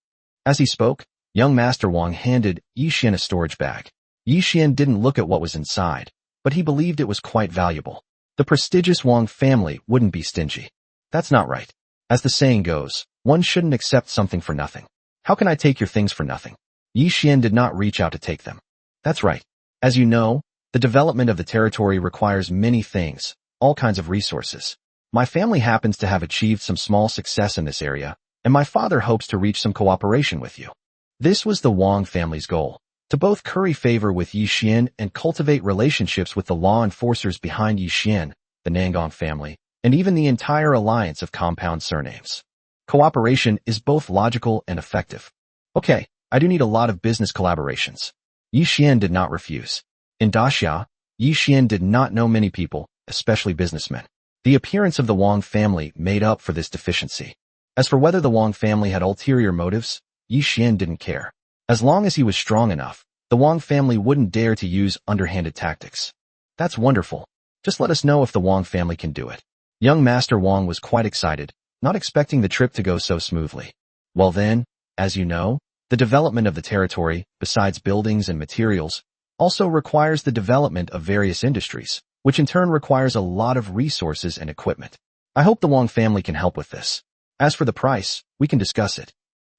S1: As he spoke, young Master Wang handed Yi Xian a storage bag. Yi Xian didn't look at what was inside, but he believed it was quite valuable. The prestigious Wang family wouldn't be stingy. That's not right. As the saying goes, one shouldn't accept something for nothing. How can I take your things for nothing? Yi Xian did not reach out to take them. That's right. As you know, the development of the territory requires many things, all kinds of resources. My family happens to have achieved some small success in this area, and my father hopes to reach some cooperation with you. This was the Wang family's goal, to both curry favor with Yi Xian and cultivate relationships with the law enforcers behind Yi Xian, the Nangong family, and even the entire alliance of compound surnames. Cooperation is both logical and effective. Okay, I do need a lot of business collaborations. Yi Xian did not refuse. In Daxia, Yi Xian did not know many people, especially businessmen. The appearance of the Wang family made up for this deficiency. As for whether the Wang family had ulterior motives, Yi Xian didn't care. As long as he was strong enough, the Wang family wouldn't dare to use underhanded tactics. That's wonderful. Just let us know if the Wang family can do it. Young Master Wang was quite excited, not expecting the trip to go so smoothly. Well then, as you know, the development of the territory, besides buildings and materials, also requires the development of various industries, which in turn requires a lot of resources and equipment. I hope the Wang family can help with this. As for the price, we can discuss it.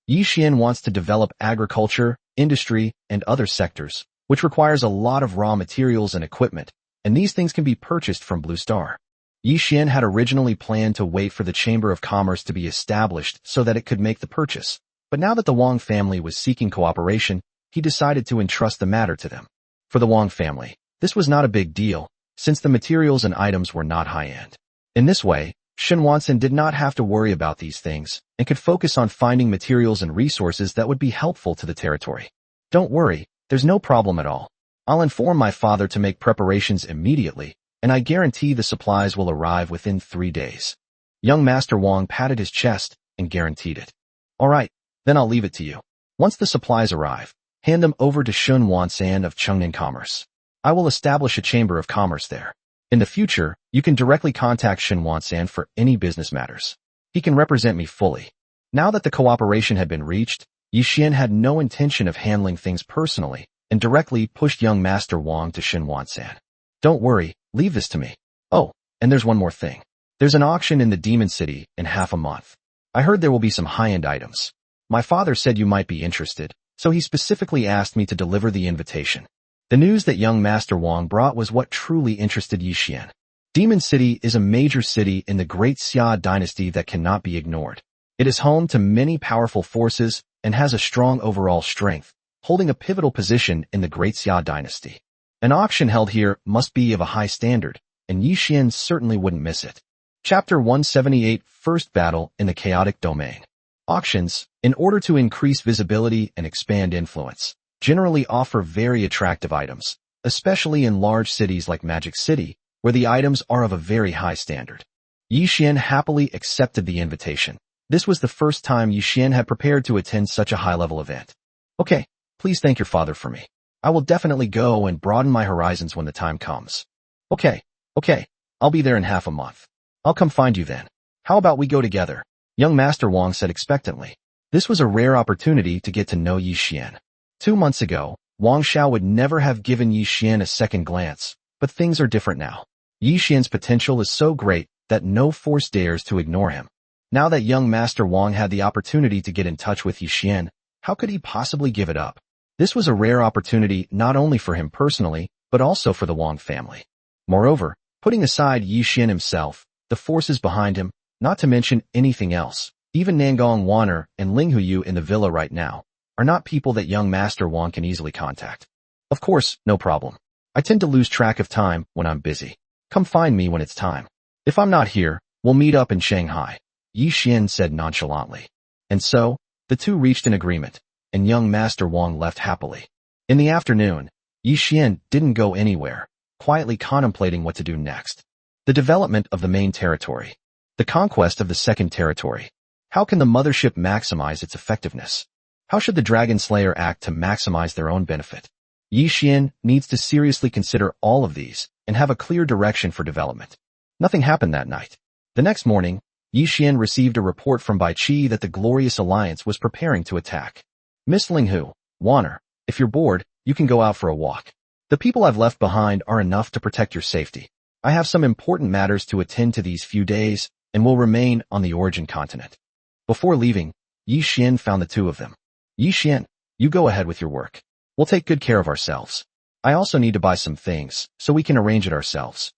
S1: Yi Xian wants to develop agriculture, industry, and other sectors, which requires a lot of raw materials and equipment, and these things can be purchased from Blue Star. Yi Xian had originally planned to wait for the Chamber of Commerce to be established so that it could make the purchase, but now that the Wang family was seeking cooperation, he decided to entrust the matter to them. For the Wang family, this was not a big deal, since the materials and items were not high-end. In this way, Shen Wansen did not have to worry about these things and could focus on finding materials and resources that would be helpful to the territory. Don't worry, there's no problem at all. I'll inform my father to make preparations immediately, and I guarantee the supplies will arrive within 3 days. Young Master Wang patted his chest and guaranteed it. All right, then I'll leave it to you. Once the supplies arrive, hand them over to Shen Wansan of Chengnan Commerce. I will establish a chamber of commerce there. In the future, you can directly contact Shen Wansan for any business matters. He can represent me fully. Now that the cooperation had been reached, Yi Xian had no intention of handling things personally and directly pushed young Master Wang to Shen Wansan. Don't worry, leave this to me. Oh, and there's one more thing. There's an auction in the Demon City in half a month. I heard there will be some high-end items. My father said you might be interested, so he specifically asked me to deliver the invitation. The news that young Master Wang brought was what truly interested Yi Xian. Demon City is a major city in the Great Xia dynasty that cannot be ignored. It is home to many powerful forces and has a strong overall strength, holding a pivotal position in the Great Xia dynasty. An auction held here must be of a high standard, and Yi Xian certainly wouldn't miss it. Chapter 178 First Battle in the Chaotic Domain. Auctions, in order to increase visibility and expand influence, generally offer very attractive items, especially in large cities like Magic City, where the items are of a very high standard. Yi Xian happily accepted the invitation. This was the first time Yi Xian had prepared to attend such a high-level event. Okay, please thank your father for me. I will definitely go and broaden my horizons when the time comes. Okay, I'll be there in half a month. I'll come find you then. How about we go together? Young Master Wang said expectantly. This was a rare opportunity to get to know Yi Xian. 2 months ago, Wang Xiao would never have given Yi Xian a second glance, but things are different now. Yi Xian's potential is so great that no force dares to ignore him. Now that young Master Wang had the opportunity to get in touch with Yi Xian, how could he possibly give it up? This was a rare opportunity not only for him personally, but also for the Wang family. Moreover, putting aside Yi Xian himself, the forces behind him, not to mention anything else, even Nangong Waner and Ling Huyu in the villa right now, are not people that young Master Wang can easily contact. Of course, no problem. I tend to lose track of time when I'm busy. Come find me when it's time. If I'm not here, we'll meet up in Shanghai, Yi Xian said nonchalantly. And so, the two reached an agreement, and young Master Wang left happily. In the afternoon, Yi Xian didn't go anywhere, quietly contemplating what to do next. The development of the main territory. The conquest of the second territory. How can the mothership maximize its effectiveness? How should the Dragon Slayer act to maximize their own benefit? Yi Xian needs to seriously consider all of these and have a clear direction for development. Nothing happened that night. The next morning, Yi Xian received a report from Bai Qi that the Glorious Alliance was preparing to attack. Miss Linghu, Waner, if you're bored, you can go out for a walk. The people I've left behind are enough to protect your safety. I have some important matters to attend to these few days and will remain on the origin continent. Before leaving, Yi Xian found the two of them. Yi Xian, you go ahead with your work. We'll take good care of ourselves. I also need to buy some things, so we can arrange it ourselves.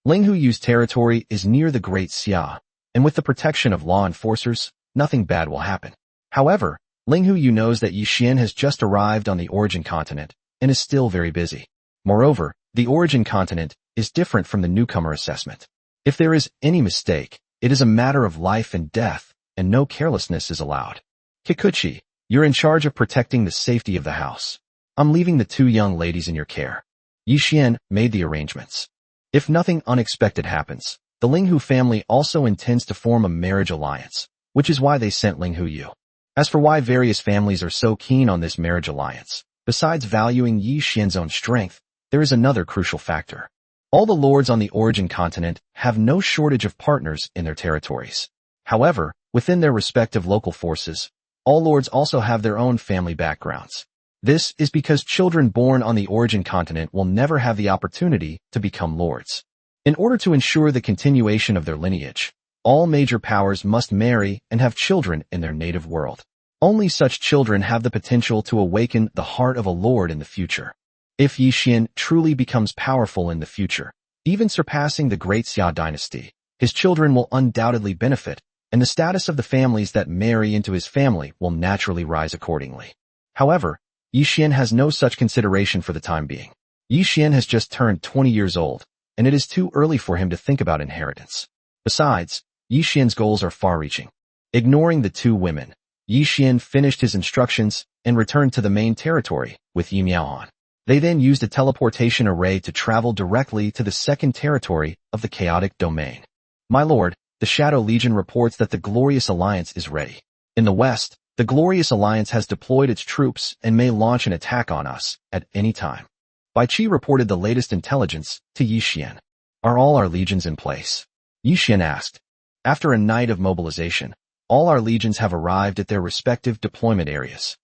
S1: Ling Huyu's territory is near the Great Xia, and with the protection of law enforcers, nothing bad will happen. However, Ling Huyu knows that Yi Xian has just arrived on the origin continent and is still very busy. Moreover, the origin continent is different from the newcomer assessment. If there is any mistake, it is a matter of life and death, and no carelessness is allowed. Kikuchi, you're in charge of protecting the safety of the house. I'm leaving the two young ladies in your care. Yi Xian made the arrangements. If nothing unexpected happens, the Linghu family also intends to form a marriage alliance, which is why they sent Ling Huyu. As for why various families are so keen on this marriage alliance, besides valuing Yi Xian's own strength, there is another crucial factor. All the lords on the origin continent have no shortage of partners in their territories. However, within their respective local forces, all lords also have their own family backgrounds. This is because children born on the origin continent will never have the opportunity to become lords. In order to ensure the continuation of their lineage, all major powers must marry and have children in their native world. Only such children have the potential to awaken the heart of a lord in the future. If Yi Xian truly becomes powerful in the future, even surpassing the Great Xia dynasty. His children will undoubtedly benefit, and the status of the families that marry into his family will naturally rise accordingly. However, Yi Xian has no such consideration for the time being. Yi Xian has just turned 20 years old, and it is too early for him to think about inheritance. Besides, Yi Xian's goals are far-reaching. Ignoring the two women, Yi Xian finished his instructions and returned to the main territory with Yi Miaohan. They then used a teleportation array to travel directly to the second territory of the chaotic domain. My lord, the Shadow Legion reports that the Glorious Alliance is ready. In the west, the Glorious Alliance has deployed its troops and may launch an attack on us at any time. Bai Qi reported the latest intelligence to Yi Xian. Are all our legions in place? Yi Xian asked. After a night of mobilization, all our legions have arrived at their respective deployment areas.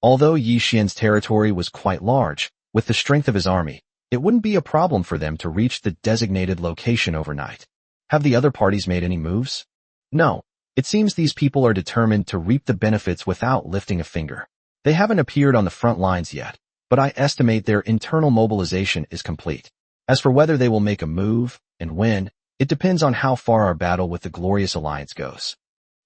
S1: Although Yi Xian's territory was quite large, with the strength of his army, it wouldn't be a problem for them to reach the designated location overnight. Have the other parties made any moves? No. It seems these people are determined to reap the benefits without lifting a finger. They haven't appeared on the front lines yet, but I estimate their internal mobilization is complete. As for whether they will make a move and when, it depends on how far our battle with the Glorious Alliance goes.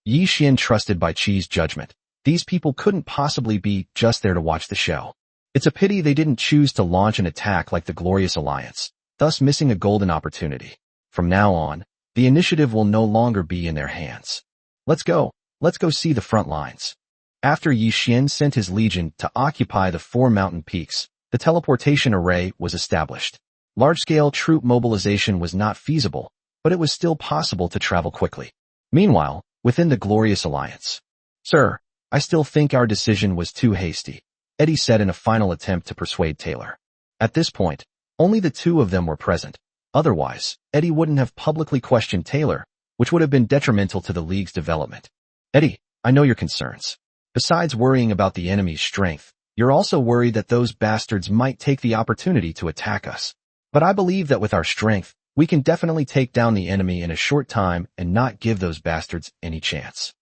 S1: Yi Xian trusted Bai Qi's judgment. These people couldn't possibly be just there to watch the show. It's a pity they didn't choose to launch an attack like the Glorious Alliance, thus missing a golden opportunity. From now on, the initiative will no longer be in their hands. Let's go see the front lines. After Yi Xian sent his legion to occupy the 4 mountain peaks, the teleportation array was established. Large-scale troop mobilization was not feasible, but it was still possible to travel quickly. Meanwhile, within the Glorious Alliance. Sir, I still think our decision was too hasty, Eddie said in a final attempt to persuade Taylor. At this point, only the two of them were present. Otherwise, Eddie wouldn't have publicly questioned Taylor, which would have been detrimental to the League's development. Eddie, I know your concerns. Besides worrying about the enemy's strength, you're also worried that those bastards might take the opportunity to attack us. But I believe that with our strength, we can definitely take down the enemy in a short time and not give those bastards any chance.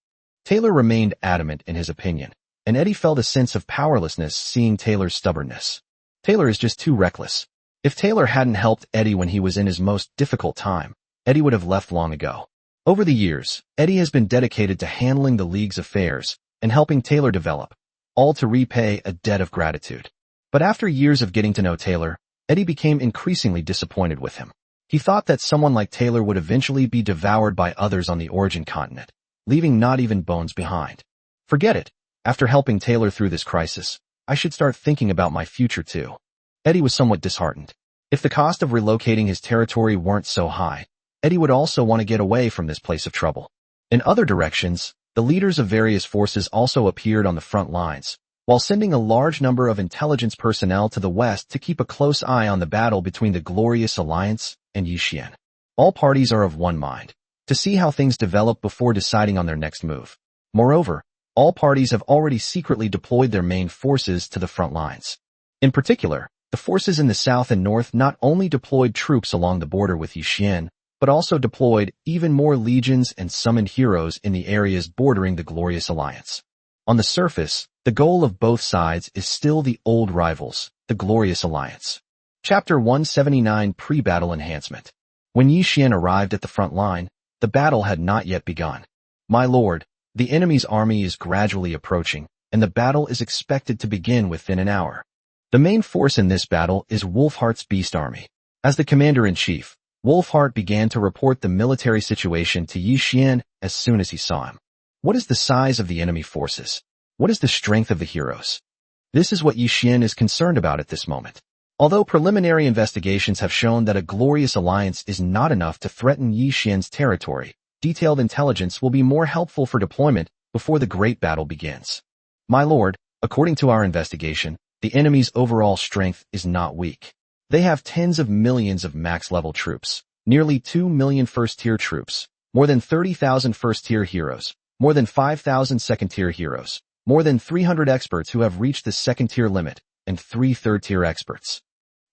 S1: Taylor remained adamant in his opinion, and Eddie felt a sense of powerlessness seeing Taylor's stubbornness. Taylor is just too reckless. If Taylor hadn't helped Eddie when he was in his most difficult time, Eddie would have left long ago. Over the years, Eddie has been dedicated to handling the League's affairs and helping Taylor develop, all to repay a debt of gratitude. But after years of getting to know Taylor, Eddie became increasingly disappointed with him. He thought that someone like Taylor would eventually be devoured by others on the origin continent, leaving not even bones behind. Forget it. After helping Taylor through this crisis, I should start thinking about my future too. Eddie was somewhat disheartened. If the cost of relocating his territory weren't so high, Eddie would also want to get away from this place of trouble. In other directions, the leaders of various forces also appeared on the front lines, while sending a large number of intelligence personnel to the west to keep a close eye on the battle between the Glorious Alliance and Yi Xian. All parties are of one mind, to see how things develop before deciding on their next move. Moreover, all parties have already secretly deployed their main forces to the front lines. In particular, the forces in the south and north not only deployed troops along the border with Yi Xian, but also deployed even more legions and summoned heroes in the areas bordering the Glorious Alliance. On the surface, the goal of both sides is still the old rivals, the Glorious Alliance. Chapter 179 Pre-Battle Enhancement. When Yi Xian arrived at the front line, the battle had not yet begun. My lord, the enemy's army is gradually approaching, and the battle is expected to begin within an hour. The main force in this battle is Wolfheart's Beast Army. As the commander-in-chief, Wolfheart began to report the military situation to Yi Xian as soon as he saw him. What is the size of the enemy forces? What is the strength of the heroes? This is what Yi Xian is concerned about at this moment. Although preliminary investigations have shown that a Glorious Alliance is not enough to threaten Yi Xian's territory, detailed intelligence will be more helpful for deployment before the great battle begins. My lord, according to our investigation, the enemy's overall strength is not weak. They have tens of millions of max-level troops, nearly 2 million first-tier troops, more than 30,000 first-tier heroes, more than 5,000 second-tier heroes, more than 300 experts who have reached the second-tier limit, and 3 third-tier experts.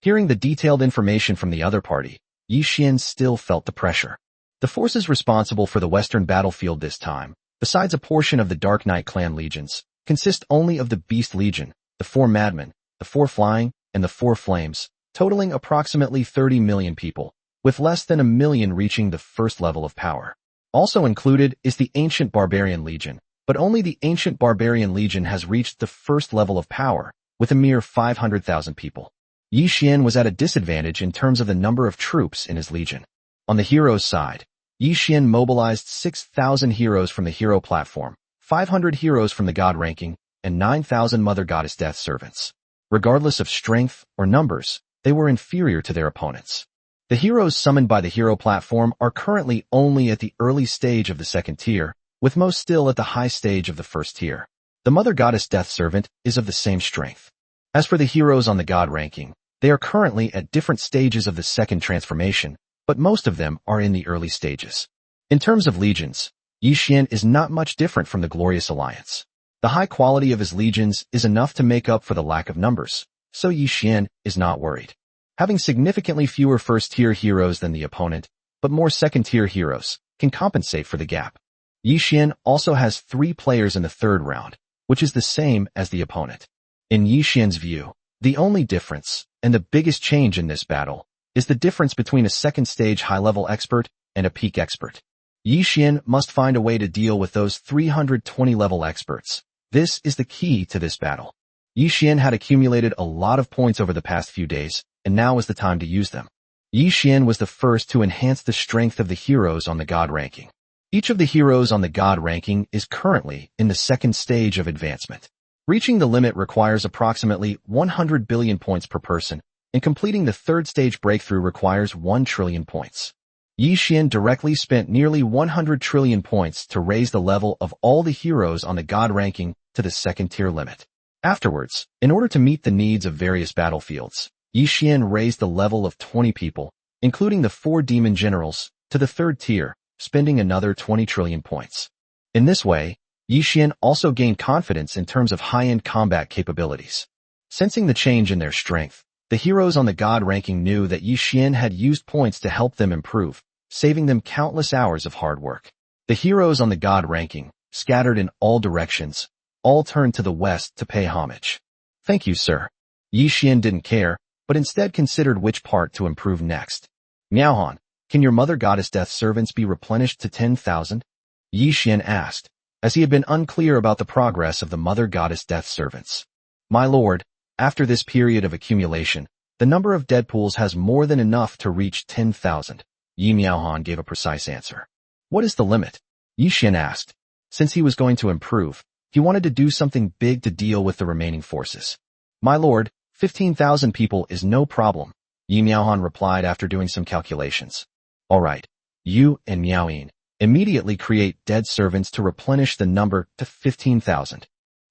S1: Hearing the detailed information from the other party, Yi Xian still felt the pressure. The forces responsible for the western battlefield this time, besides a portion of the Dark Knight clan legions, consist only of the Beast Legion, the 4 Madmen, the 4 Flying, and the 4 Flames, totaling approximately 30 million people, with less than 1 million reaching the first level of power. Also included is the Ancient Barbarian Legion, but only the Ancient Barbarian Legion has reached the first level of power, with a mere 500,000 people. Yi Xian was at a disadvantage in terms of the number of troops in his legion. On the heroes' side, Yi Xian mobilized 6,000 heroes from the hero platform, 500 heroes from the god ranking, and 9,000 Mother Goddess Death servants. Regardless of strength or numbers, they were inferior to their opponents. The heroes summoned by the hero platform are currently only at the early stage of the second tier, with most still at the high stage of the first tier. The Mother Goddess Death Servant is of the same strength. As for the heroes on the god ranking, they are currently at different stages of the second transformation, but most of them are in the early stages. In terms of legions, Yi Xian is not much different from the Glorious Alliance. The high quality of his legions is enough to make up for the lack of numbers, so Yi Xian is not worried. Having significantly fewer first-tier heroes than the opponent, but more second-tier heroes, can compensate for the gap. Yi Xian also has 3 players in the third round, which is the same as the opponent. In Yi Xian's view, the only difference, and the biggest change in this battle, is the difference between a second-stage high-level expert and a peak expert. Yi Xian must find a way to deal with those 320-level experts. This is the key to this battle. Yi Xian had accumulated a lot of points over the past few days, and now is the time to use them. Yi Xian was the first to enhance the strength of the heroes on the god ranking. Each of the heroes on the god ranking is currently in the second stage of advancement. Reaching the limit requires approximately 100 billion points per person, and completing the third stage breakthrough requires 1 trillion points. Yi Xian directly spent nearly 100 trillion points to raise the level of all the heroes on the god ranking to the second tier limit. Afterwards, in order to meet the needs of various battlefields, Yi Xian raised the level of 20 people, including the 4 demon generals, to the third tier, spending another 20 trillion points. In this way, Yi Xian also gained confidence in terms of high-end combat capabilities. Sensing the change in their strength, the heroes on the god ranking knew that Yi Xian had used points to help them improve, saving them countless hours of hard work. The heroes on the god ranking, scattered in all directions, all turned to the west to pay homage. Thank you, sir. Yi Xian didn't care, but instead considered which part to improve next. Miaohan, can your Mother Goddess Death servants be replenished to 10,000? Yi Xian asked, as he had been unclear about the progress of the Mother Goddess Death servants. My lord, after this period of accumulation, the number of Deadpools has more than enough to reach 10,000. Yi Miaohan gave a precise answer. What is the limit? Yi Xian asked. Since he was going to improve, he wanted to do something big to deal with the remaining forces. My lord, 15,000 people is no problem, Yi Miaohan replied after doing some calculations. All right, you and Miaoyin immediately create dead servants to replenish the number to 15,000.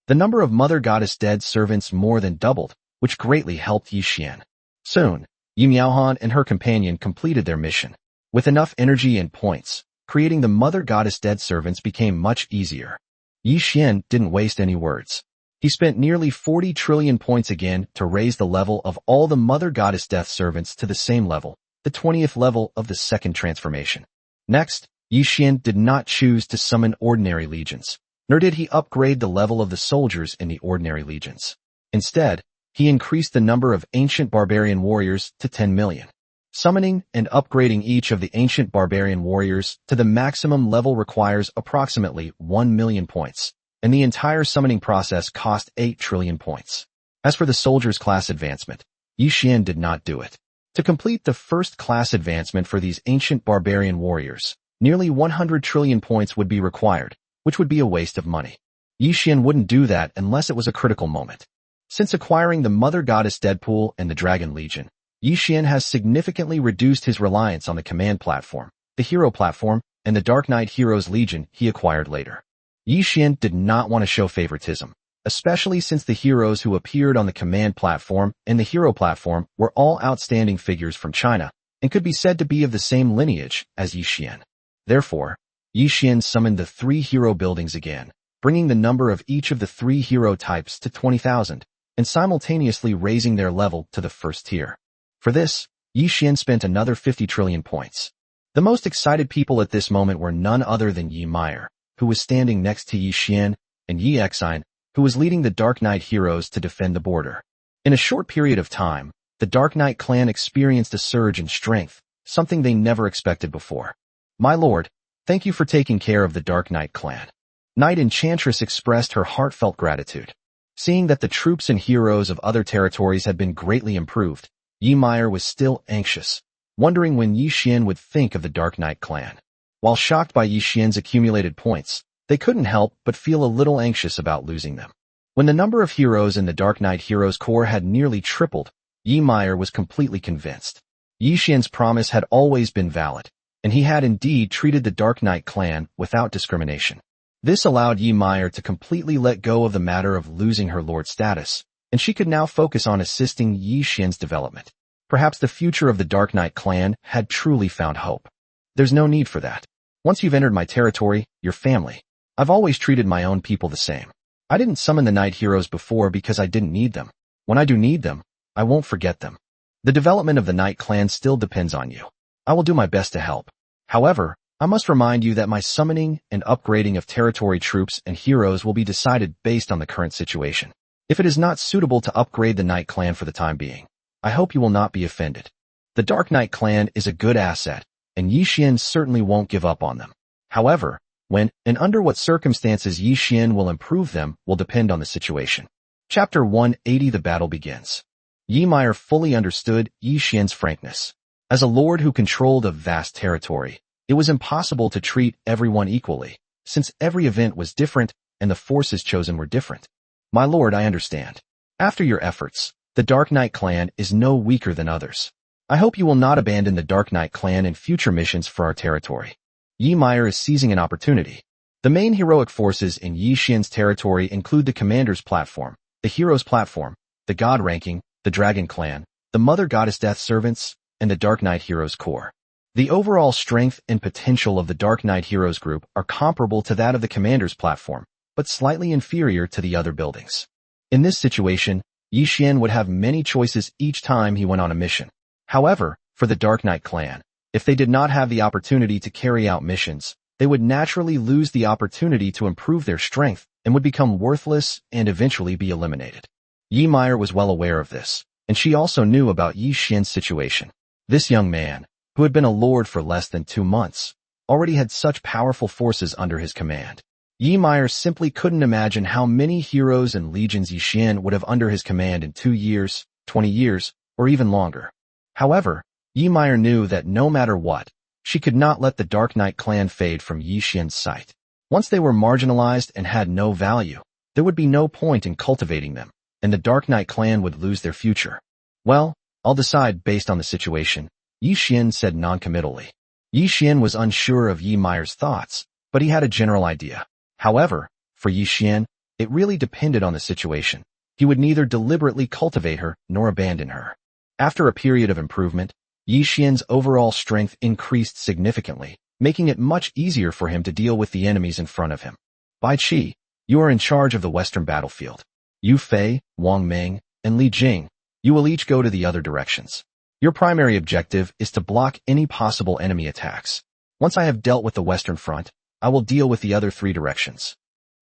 S1: The number of Mother Goddess dead servants more than doubled, which greatly helped Yi Xian. Soon, Yi Miaohan and her companion completed their mission. With enough energy and points, creating the Mother Goddess dead servants became much easier. Yi Xian didn't waste any words. He spent nearly 40 trillion points again to raise the level of all the Mother Goddess death servants to the same level, the 20th level of the second transformation. Next, Yi Xian did not choose to summon ordinary legions, nor did he upgrade the level of the soldiers in the ordinary legions. Instead, he increased the number of ancient barbarian warriors to 10 million. Summoning and upgrading each of the ancient barbarian warriors to the maximum level requires approximately 1 million points, and the entire summoning process cost 8 trillion points. As for the soldiers' class advancement, Yi Xian did not do it. To complete the first class advancement for these ancient barbarian warriors, nearly 100 trillion points would be required, which would be a waste of money. Yi Xian wouldn't do that unless it was a critical moment. Since acquiring the Mother Goddess Deadpool and the Dragon Legion, Yi Xian has significantly reduced his reliance on the command platform, the hero platform, and the Dark Knight Heroes Legion he acquired later. Yi Xian did not want to show favoritism, especially since the heroes who appeared on the command platform and the hero platform were all outstanding figures from China and could be said to be of the same lineage as Yi Xian. Therefore, Yi Xian summoned the 3 hero buildings again, bringing the number of each of the 3 hero types to 20,000, and simultaneously raising their level to the first tier. For this, Yi Xian spent another 50 trillion points. The most excited people at this moment were none other than Yi Meyer, who was standing next to Yi Xian, and Yi Exine, who was leading the Dark Knight heroes to defend the border. In a short period of time, the Dark Knight clan experienced a surge in strength, something they never expected before. My lord, thank you for taking care of the Dark Knight clan. Knight Enchantress expressed her heartfelt gratitude. Seeing that the troops and heroes of other territories had been greatly improved, Yi Meyer was still anxious, wondering when Yi Xian would think of the Dark Knight clan. While shocked by Yi Xian's accumulated points, they couldn't help but feel a little anxious about losing them. When the number of heroes in the Dark Knight Heroes Corps had nearly tripled, Yi Meyer was completely convinced. Yi Xian's promise had always been valid, and he had indeed treated the Dark Knight clan without discrimination. This allowed Yi Meyer to completely let go of the matter of losing her lord status, and she could now focus on assisting Yi Xian's development. Perhaps the future of the Dark Knight clan had truly found hope. There's no need for that. Once you've entered my territory, your family. I've always treated my own people the same. I didn't summon the Knight Heroes before because I didn't need them. When I do need them, I won't forget them. The development of the Knight clan still depends on you. I will do my best to help. However, I must remind you that my summoning and upgrading of territory troops and heroes will be decided based on the current situation. If it is not suitable to upgrade the Knight clan for the time being, I hope you will not be offended. The Dark Knight clan is a good asset, and Yi Xian certainly won't give up on them. However, when and under what circumstances Yi Xian will improve them will depend on the situation. Chapter 180 The battle begins. Yi Meyer fully understood Yi Xian's frankness. As a lord who controlled a vast territory, it was impossible to treat everyone equally, since every event was different and the forces chosen were different. My lord, I understand. After your efforts, the Dark Knight clan is no weaker than others. I hope you will not abandon the Dark Knight clan in future missions for our territory. Yi Meyer is seizing an opportunity. The main heroic forces in Yi Xian's territory include the Commander's Platform, the Hero's Platform, the God Ranking, the Dragon Clan, the Mother Goddess Death Servants, and the Dark Knight Heroes Corps. The overall strength and potential of the Dark Knight Heroes group are comparable to that of the Commander's Platform, but slightly inferior to the other buildings. In this situation, Yi Xian would have many choices each time he went on a mission. However, for the Dark Knight clan, if they did not have the opportunity to carry out missions, they would naturally lose the opportunity to improve their strength and would become worthless and eventually be eliminated. Yi Meyer was well aware of this, and she also knew about Yi Xian's situation. This young man, who had been a lord for less than 2 months, already had such powerful forces under his command. Yi Meyer simply couldn't imagine how many heroes and legions Yi Xian would have under his command in 2 years, 20 years, or even longer. However, Yi Meyer knew that no matter what, she could not let the Dark Knight clan fade from Yi Xian's sight. Once they were marginalized and had no value, there would be no point in cultivating them, and the Dark Knight clan would lose their future. Well, I'll decide based on the situation, Yi Xian said noncommittally. Yi Xian was unsure of Yi Meyer's thoughts, but he had a general idea. However, for Yi Xian, it really depended on the situation. He would neither deliberately cultivate her nor abandon her. After a period of improvement, Yi Xian's overall strength increased significantly, making it much easier for him to deal with the enemies in front of him. Bai Qi, you are in charge of the western battlefield. Yu Fei, Wang Meng, and Li Jing, you will each go to the other directions. Your primary objective is to block any possible enemy attacks. Once I have dealt with the western front, I will deal with the other 3 directions.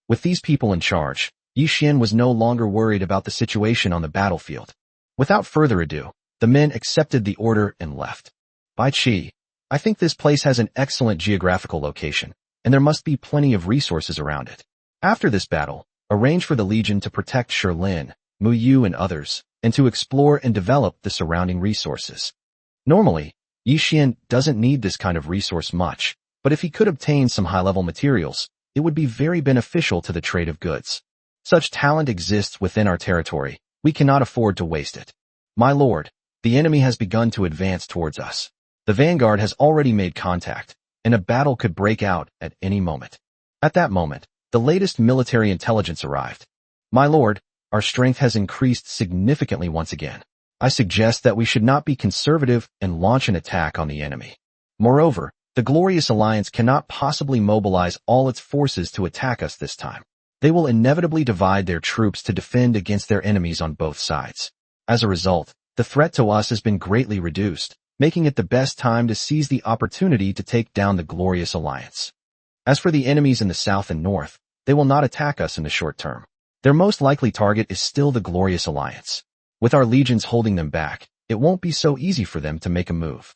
S1: With these people in charge, Yi Xian was no longer worried about the situation on the battlefield. Without further ado, the men accepted the order and left. Bai Qi, I think this place has an excellent geographical location, and there must be plenty of resources around it. After this battle, arrange for the Legion to protect Sherlin, Mu Yu and others, and to explore and develop the surrounding resources. Normally, Yi Xian doesn't need this kind of resource much, but if he could obtain some high-level materials, it would be very beneficial to the trade of goods. Such talent exists within our territory, we cannot afford to waste it. My lord, the enemy has begun to advance towards us. The vanguard has already made contact, and a battle could break out at any moment. At that moment, the latest military intelligence arrived. My lord, our strength has increased significantly once again. I suggest that we should not be conservative and launch an attack on the enemy. Moreover, the Glorious Alliance cannot possibly mobilize all its forces to attack us this time. They will inevitably divide their troops to defend against their enemies on both sides. As a result, the threat to us has been greatly reduced, making it the best time to seize the opportunity to take down the Glorious Alliance. As for the enemies in the south and north, they will not attack us in the short term. Their most likely target is still the Glorious Alliance. With our legions holding them back, it won't be so easy for them to make a move.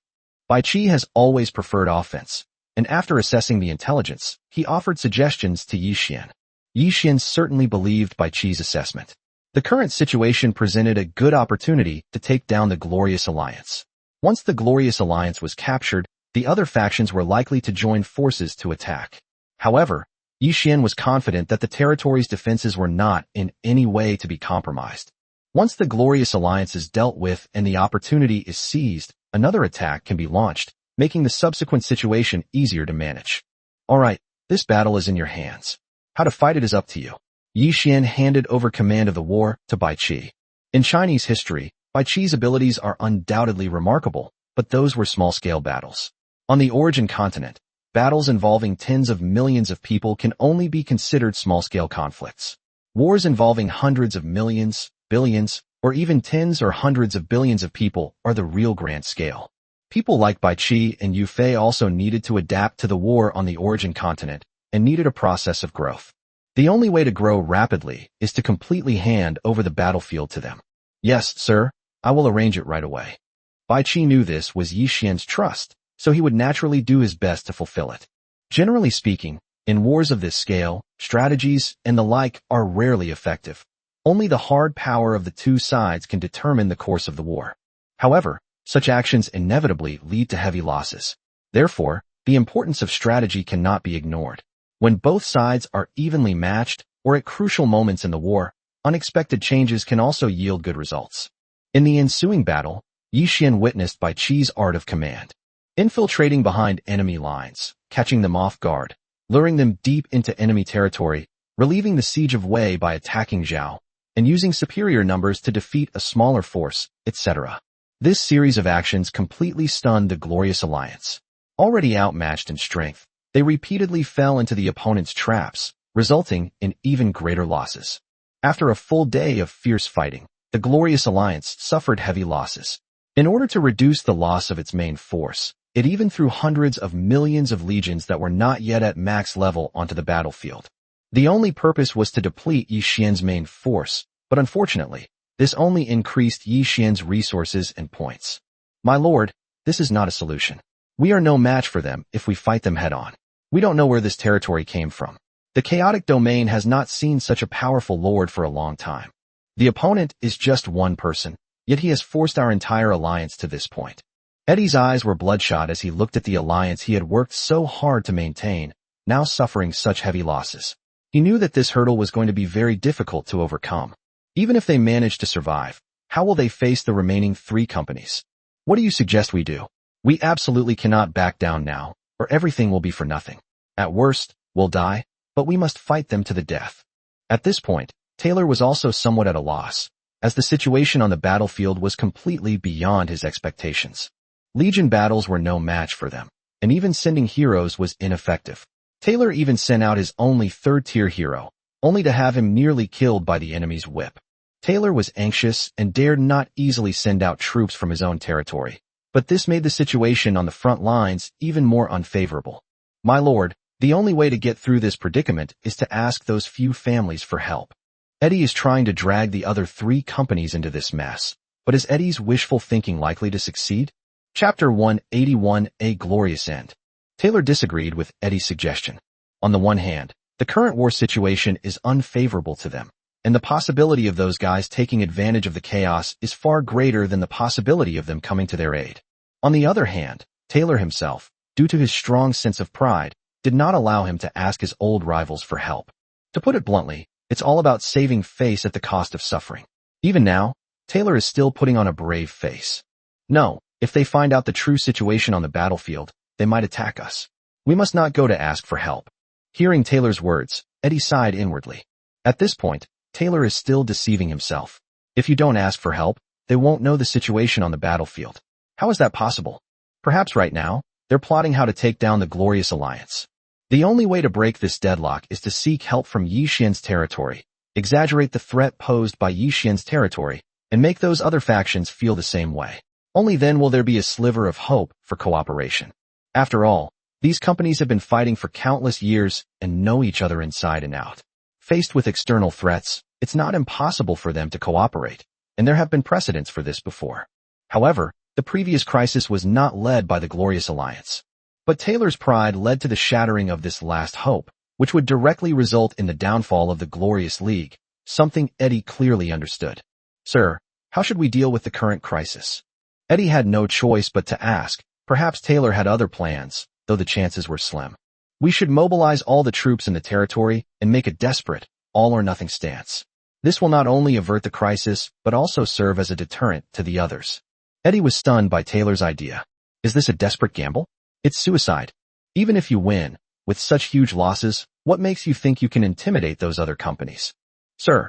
S1: Bai Qi has always preferred offense, and after assessing the intelligence, he offered suggestions to Yi Xian. Yi Xian certainly believed Bai Qi's assessment. The current situation presented a good opportunity to take down the Glorious Alliance. Once the Glorious Alliance was captured, the other factions were likely to join forces to attack. However, Yi Xian was confident that the territory's defenses were not in any way to be compromised. Once the Glorious Alliance is dealt with and the opportunity is seized, another attack can be launched, making the subsequent situation easier to manage. Alright, this battle is in your hands. How to fight it is up to you. Yi Xian handed over command of the war to Bai Qi. In Chinese history, Bai Qi's abilities are undoubtedly remarkable, but those were small-scale battles. On the origin continent, battles involving tens of millions of people can only be considered small-scale conflicts. Wars involving hundreds of millions, billions, or even tens or hundreds of billions of people are the real grand scale. People like Bai Qi and Yu Fei also needed to adapt to the war on the origin continent and needed a process of growth. The only way to grow rapidly is to completely hand over the battlefield to them. Yes, sir, I will arrange it right away. Bai Qi knew this was Yi Xian's trust, so he would naturally do his best to fulfill it. Generally speaking, in wars of this scale, strategies and the like are rarely effective. Only the hard power of the two sides can determine the course of the war. However, such actions inevitably lead to heavy losses. Therefore, the importance of strategy cannot be ignored. When both sides are evenly matched, or at crucial moments in the war, unexpected changes can also yield good results. In the ensuing battle, Yi Xian witnessed Bai Qi's art of command. Infiltrating behind enemy lines, catching them off guard, luring them deep into enemy territory, relieving the siege of Wei by attacking Zhao, and using superior numbers to defeat a smaller force, etc. This series of actions completely stunned the Glorious Alliance. Already outmatched in strength, they repeatedly fell into the opponent's traps, resulting in even greater losses. After a full day of fierce fighting, the Glorious Alliance suffered heavy losses. In order to reduce the loss of its main force, it even threw hundreds of millions of legions that were not yet at max level onto the battlefield. The only purpose was to deplete Yi Xian's main force, but unfortunately, this only increased Yi Xian's resources and points. My lord, this is not a solution. We are no match for them if we fight them head-on. We don't know where this territory came from. The chaotic domain has not seen such a powerful lord for a long time. The opponent is just one person, yet he has forced our entire alliance to this point. Eddie's eyes were bloodshot as he looked at the alliance he had worked so hard to maintain, now suffering such heavy losses. He knew that this hurdle was going to be very difficult to overcome. Even if they manage to survive, how will they face the remaining 3 companies? What do you suggest we do? We absolutely cannot back down now, or everything will be for nothing. At worst, we'll die, but we must fight them to the death. At this point, Taylor was also somewhat at a loss, as the situation on the battlefield was completely beyond his expectations. Legion battles were no match for them, and even sending heroes was ineffective. Taylor even sent out his only 3rd-tier hero, only to have him nearly killed by the enemy's whip. Taylor was anxious and dared not easily send out troops from his own territory, but this made the situation on the front lines even more unfavorable. My lord, the only way to get through this predicament is to ask those few families for help. Eddie is trying to drag the other 3 companies into this mess, but is Eddie's wishful thinking likely to succeed? Chapter 181, A Glorious End. Taylor disagreed with Eddie's suggestion. On the one hand, the current war situation is unfavorable to them, and the possibility of those guys taking advantage of the chaos is far greater than the possibility of them coming to their aid. On the other hand, Taylor himself, due to his strong sense of pride, did not allow him to ask his old rivals for help. To put it bluntly, it's all about saving face at the cost of suffering. Even now, Taylor is still putting on a brave face. No, if they find out the true situation on the battlefield, they might attack us. We must not go to ask for help. Hearing Taylor's words, Eddie sighed inwardly. At this point, Taylor is still deceiving himself. If you don't ask for help, they won't know the situation on the battlefield. How is that possible? Perhaps right now, they're plotting how to take down the Glorious Alliance. The only way to break this deadlock is to seek help from Yi Xian's territory, exaggerate the threat posed by Yi Xian's territory, and make those other factions feel the same way. Only then will there be a sliver of hope for cooperation. After all, these companies have been fighting for countless years and know each other inside and out. Faced with external threats, it's not impossible for them to cooperate, and there have been precedents for this before. However, The previous crisis was not led by the Glorious Alliance. But Taylor's pride led to the shattering of this last hope, which would directly result in the downfall of the Glorious League, something Eddie clearly understood. Sir, how should we deal with the current crisis? Eddie had no choice but to ask. Perhaps Taylor had other plans, though the chances were slim. We should mobilize all the troops in the territory and make a desperate, all-or-nothing stance. This will not only avert the crisis, but also serve as a deterrent to the others. Eddie was stunned by Taylor's idea. Is this a desperate gamble? It's suicide. Even if you win, with such huge losses, what makes you think you can intimidate those other companies? Sir,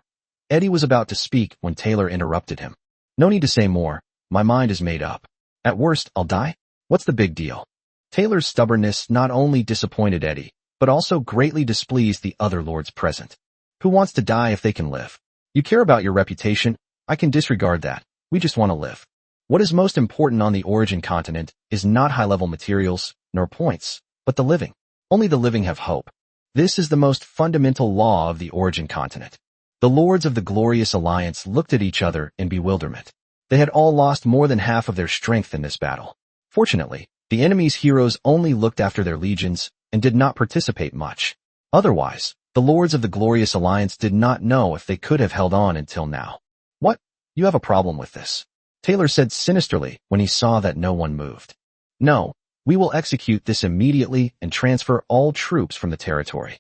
S1: Eddie was about to speak when Taylor interrupted him. No need to say more. My mind is made up. At worst, I'll die? What's the big deal? Taylor's stubbornness not only disappointed Eddie, but also greatly displeased the other lords present. Who wants to die if they can live? You care about your reputation? I can disregard that. We just want to live. What is most important on the origin continent is not high-level materials, nor points, but the living. Only the living have hope. This is the most fundamental law of the origin continent. The lords of the Glorious Alliance looked at each other in bewilderment. They had all lost more than half of their strength in this battle. Fortunately, the enemy's heroes only looked after their legions and did not participate much. Otherwise, the lords of the Glorious Alliance did not know if they could have held on until now. What? You have a problem with this? Taylor said sinisterly when he saw that no one moved. No, we will execute this immediately and transfer all troops from the territory.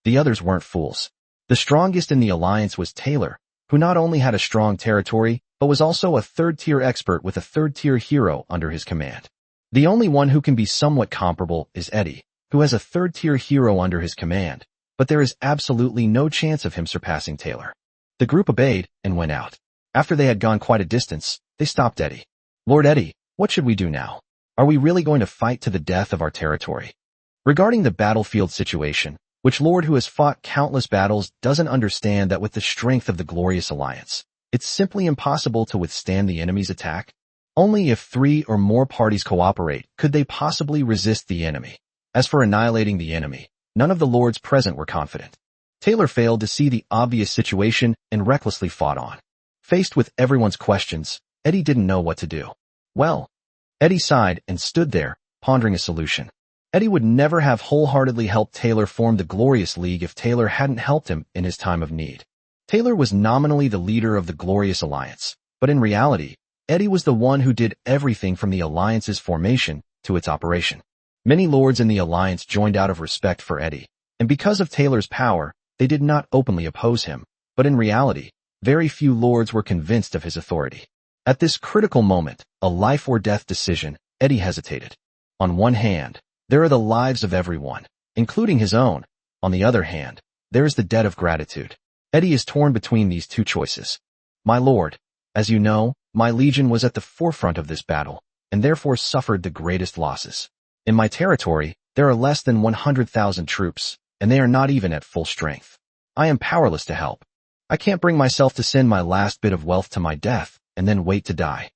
S1: The others weren't fools. The strongest in the alliance was Taylor, who not only had a strong territory, but was also a third-tier expert with a third-tier hero under his command. The only one who can be somewhat comparable is Eddie, who has a third-tier hero under his command, but there is absolutely no chance of him surpassing Taylor. The group obeyed and went out. After they had gone quite a distance, they stopped Eddie. Lord Eddie, what should we do now? Are we really going to fight to the death of our territory? Regarding the battlefield situation, which lord who has fought countless battles doesn't understand that with the strength of the Glorious Alliance, it's simply impossible to withstand the enemy's attack? Only if 3 or more parties cooperate could they possibly resist the enemy. As for annihilating the enemy, none of the lords present were confident. Taylor failed to see the obvious situation and recklessly fought on. Faced with everyone's questions, Eddie didn't know what to do. Well, Eddie sighed and stood there, pondering a solution. Eddie would never have wholeheartedly helped Taylor form the Glorious League if Taylor hadn't helped him in his time of need. Taylor was nominally the leader of the Glorious Alliance, but in reality, Eddie was the one who did everything from the alliance's formation to its operation. Many lords in the alliance joined out of respect for Eddie, and because of Taylor's power, they did not openly oppose him, but in reality, very few lords were convinced of his authority. At this critical moment, a life-or-death decision, Eddie hesitated. On one hand, there are the lives of everyone, including his own. On the other hand, there is the debt of gratitude. Eddie is torn between these two choices. My lord, as you know, my legion was at the forefront of this battle, and therefore suffered the greatest losses. In my territory, there are less than 100,000 troops, and they are not even at full strength. I am powerless to help. I can't bring myself to send my last bit of wealth to my death, and then wait to die.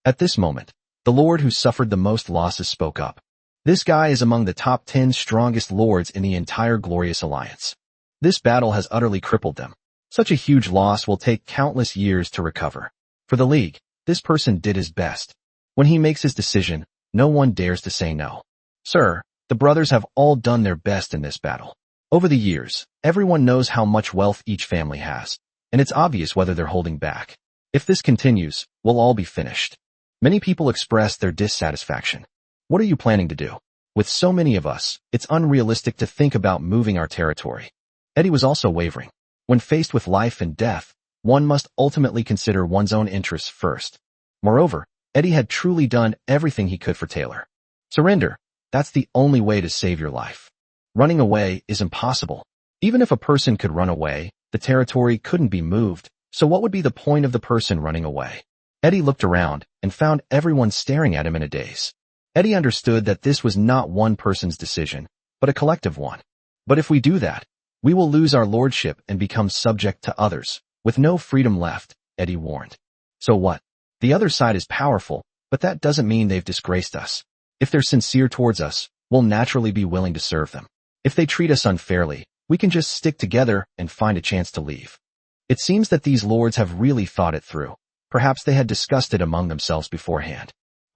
S1: At this moment, the lord who suffered the most losses spoke up. This guy is among the top 10 strongest lords in the entire Glorious Alliance. This battle has utterly crippled them. Such a huge loss will take countless years to recover. For the League, this person did his best. When he makes his decision, no one dares to say no. Sir, the brothers have all done their best in this battle. Over the years, everyone knows how much wealth each family has, and it's obvious whether they're holding back. If this continues, we'll all be finished. Many people express their dissatisfaction. What are you planning to do? With so many of us, it's unrealistic to think about moving our territory. Eddie was also wavering. When faced with life and death, one must ultimately consider one's own interests first. Moreover, Eddie had truly done everything he could for Taylor. Surrender. That's the only way to save your life. Running away is impossible. Even if a person could run away, the territory couldn't be moved, so what would be the point of the person running away? Eddie looked around and found everyone staring at him in a daze. Eddie understood that this was not one person's decision, but a collective one. But if we do that, we will lose our lordship and become subject to others, with no freedom left, Eddie warned. So what? The other side is powerful, but that doesn't mean they've disgraced us. If they're sincere towards us, we'll naturally be willing to serve them. If they treat us unfairly, we can just stick together and find a chance to leave. It seems that these lords have really thought it through. Perhaps they had discussed it among themselves beforehand.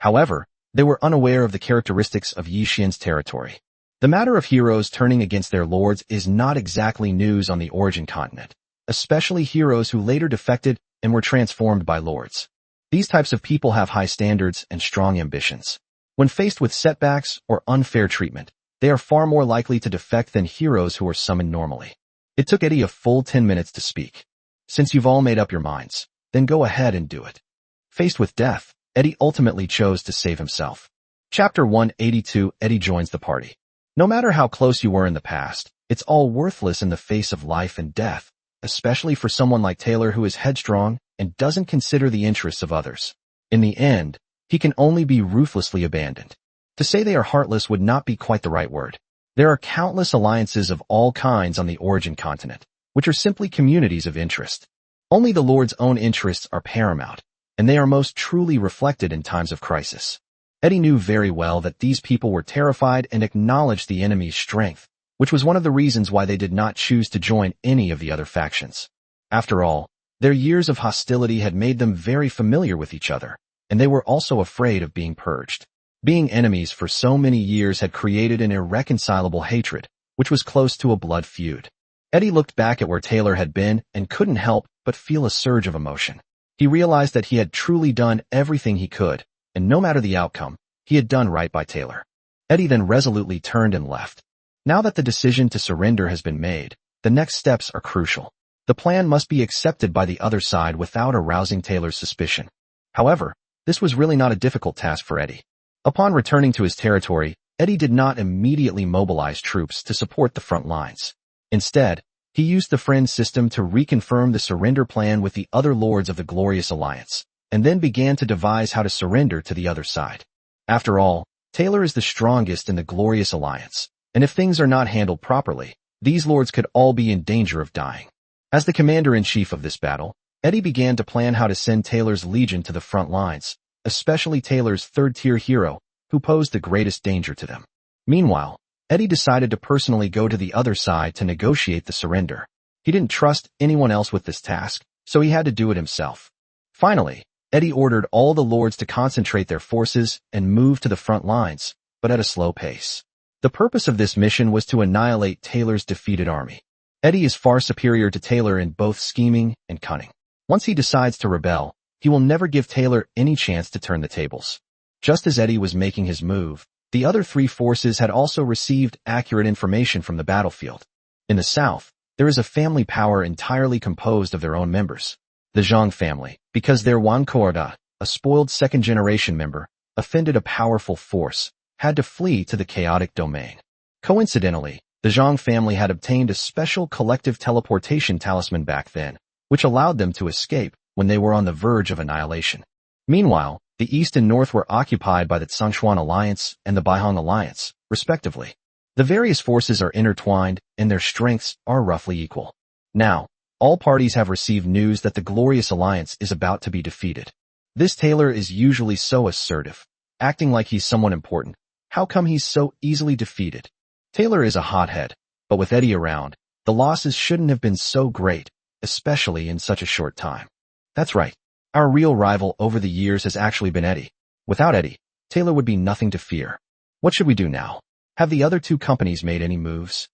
S1: However, they were unaware of the characteristics of Yi Xian's territory. The matter of heroes turning against their lords is not exactly news on the origin continent, especially heroes who later defected and were transformed by lords. These types of people have high standards and strong ambitions. When faced with setbacks or unfair treatment, they are far more likely to defect than heroes who are summoned normally. It took Eddie a full 10 minutes to speak. Since you've all made up your minds, then go ahead and do it. Faced with death, Eddie ultimately chose to save himself. Chapter 182, Eddie joins the party. No matter how close you were in the past, it's all worthless in the face of life and death, especially for someone like Taylor who is headstrong and doesn't consider the interests of others. In the end, he can only be ruthlessly abandoned. To say they are heartless would not be quite the right word. There are countless alliances of all kinds on the origin continent, which are simply communities of interest. Only the Lord's own interests are paramount, and they are most truly reflected in times of crisis. Eddie knew very well that these people were terrified and acknowledged the enemy's strength, which was one of the reasons why they did not choose to join any of the other factions. After all, their years of hostility had made them very familiar with each other, and they were also afraid of being purged. Being enemies for so many years had created an irreconcilable hatred, which was close to a blood feud. Eddie looked back at where Taylor had been and couldn't help but feel a surge of emotion. He realized that he had truly done everything he could, and no matter the outcome, he had done right by Taylor. Eddie then resolutely turned and left. Now that the decision to surrender has been made, the next steps are crucial. The plan must be accepted by the other side without arousing Taylor's suspicion. However, this was really not a difficult task for Eddie. Upon returning to his territory, Eddie did not immediately mobilize troops to support the front lines. Instead, he used the friend system to reconfirm the surrender plan with the other lords of the Glorious Alliance, and then began to devise how to surrender to the other side. After all, Taylor is the strongest in the Glorious Alliance, and if things are not handled properly, these lords could all be in danger of dying. As the commander-in-chief of this battle, Eddie began to plan how to send Taylor's legion to the front lines, especially Taylor's third-tier hero, who posed the greatest danger to them. Meanwhile, Eddie decided to personally go to the other side to negotiate the surrender. He didn't trust anyone else with this task, so he had to do it himself. Finally, Eddie ordered all the lords to concentrate their forces and move to the front lines, but at a slow pace. The purpose of this mission was to annihilate Taylor's defeated army. Eddie is far superior to Taylor in both scheming and cunning. Once he decides to rebel, he will never give Taylor any chance to turn the tables. Just as Eddie was making his move, the other three forces had also received accurate information from the battlefield. In the south, there is a family power entirely composed of their own members. The Zhang family, because their Wan Kuorda, a spoiled second-generation member, offended a powerful force, had to flee to the chaotic domain. Coincidentally, the Zhang family had obtained a special collective teleportation talisman back then, which allowed them to escape when they were on the verge of annihilation. Meanwhile, the east and north were occupied by the Tsangshuan Alliance and the Baihang Alliance, respectively. The various forces are intertwined, and their strengths are roughly equal. Now, all parties have received news that the Glorious Alliance is about to be defeated. This Taylor is usually so assertive, acting like he's someone important. How come he's so easily defeated? Taylor is a hothead, but with Eddie around, the losses shouldn't have been so great, especially in such a short time. That's right. Our real rival over the years has actually been Eddie. Without Eddie, Taylor would be nothing to fear. What should we do now? Have the other two companies made any moves?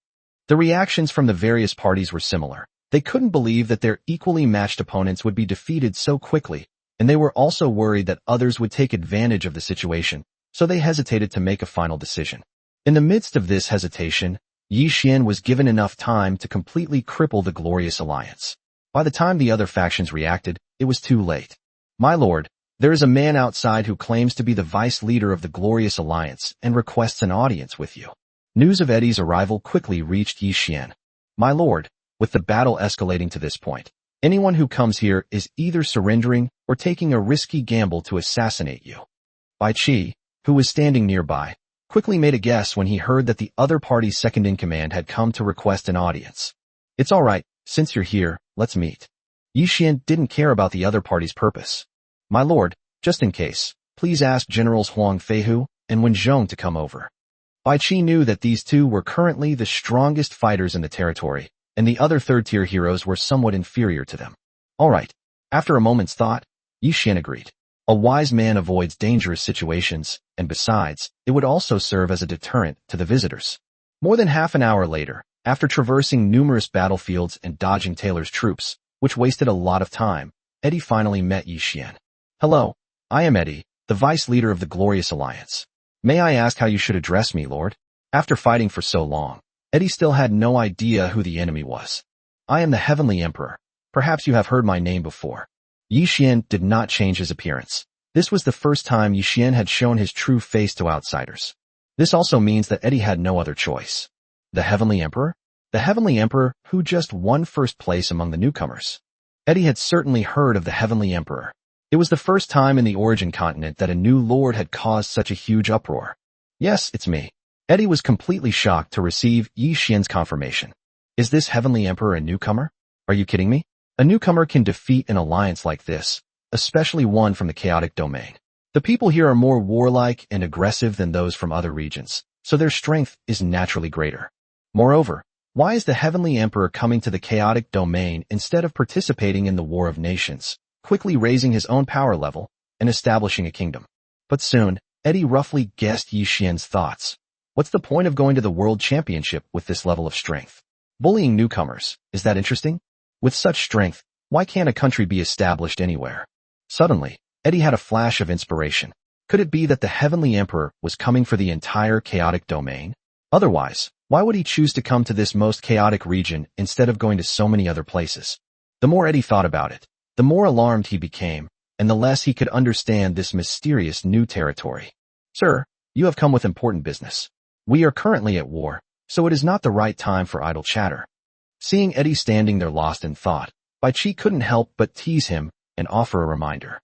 S1: The reactions from the various parties were similar. They couldn't believe that their equally matched opponents would be defeated so quickly, and they were also worried that others would take advantage of the situation, so they hesitated to make a final decision. In the midst of this hesitation, Yi Xian was given enough time to completely cripple the Glorious Alliance. By the time the other factions reacted, it was too late. My lord, there is a man outside who claims to be the vice leader of the Glorious Alliance and requests an audience with you. News of Eddie's arrival quickly reached Yi Xian. My lord, with the battle escalating to this point, anyone who comes here is either surrendering or taking a risky gamble to assassinate you. Bai Qi, who was standing nearby, quickly made a guess when he heard that the other party's second-in-command had come to request an audience. It's all right, since you're here, let's meet. Yi Xian didn't care about the other party's purpose. My lord, just in case, please ask Generals Huang Feihu and Wen Zhong to come over. Bai Qi knew that these two were currently the strongest fighters in the territory, and the other third-tier heroes were somewhat inferior to them. All right. After a moment's thought, Yi Xian agreed. A wise man avoids dangerous situations, and besides, it would also serve as a deterrent to the visitors. More than half an hour later, after traversing numerous battlefields and dodging Taylor's troops, which wasted a lot of time, Eddie finally met Yi Xian. "Hello, I am Eddie, the vice leader of the Glorious Alliance. May I ask how you should address me, Lord?" After fighting for so long, Eddie still had no idea who the enemy was. "I am the Heavenly Emperor. Perhaps you have heard my name before." Yi Xian did not change his appearance. This was the first time Yi Xian had shown his true face to outsiders. This also means that Eddie had no other choice. The Heavenly Emperor? The Heavenly Emperor who just won first place among the newcomers. Eddie had certainly heard of the Heavenly Emperor. It was the first time in the Origin continent that a new lord had caused such a huge uproar. "Yes, it's me." Eddie was completely shocked to receive Yi Xian's confirmation. "Is this Heavenly Emperor a newcomer? Are you kidding me? A newcomer can defeat an alliance like this, especially one from the chaotic domain. The people here are more warlike and aggressive than those from other regions, so their strength is naturally greater. Moreover, why is the Heavenly Emperor coming to the chaotic domain instead of participating in the War of Nations, quickly raising his own power level and establishing a kingdom?" But soon, Eddie roughly guessed Yi Xian's thoughts. What's the point of going to the World Championship with this level of strength? Bullying newcomers, is that interesting? With such strength, why can't a country be established anywhere? Suddenly, Eddie had a flash of inspiration. Could it be that the Heavenly Emperor was coming for the entire chaotic domain? Otherwise, why would he choose to come to this most chaotic region instead of going to so many other places? The more Eddie thought about it, the more alarmed he became, and the less he could understand this mysterious new territory. "Sir, you have come with important business. We are currently at war, so it is not the right time for idle chatter." Seeing Eddie standing there lost in thought, Bai Chi couldn't help but tease him and offer a reminder.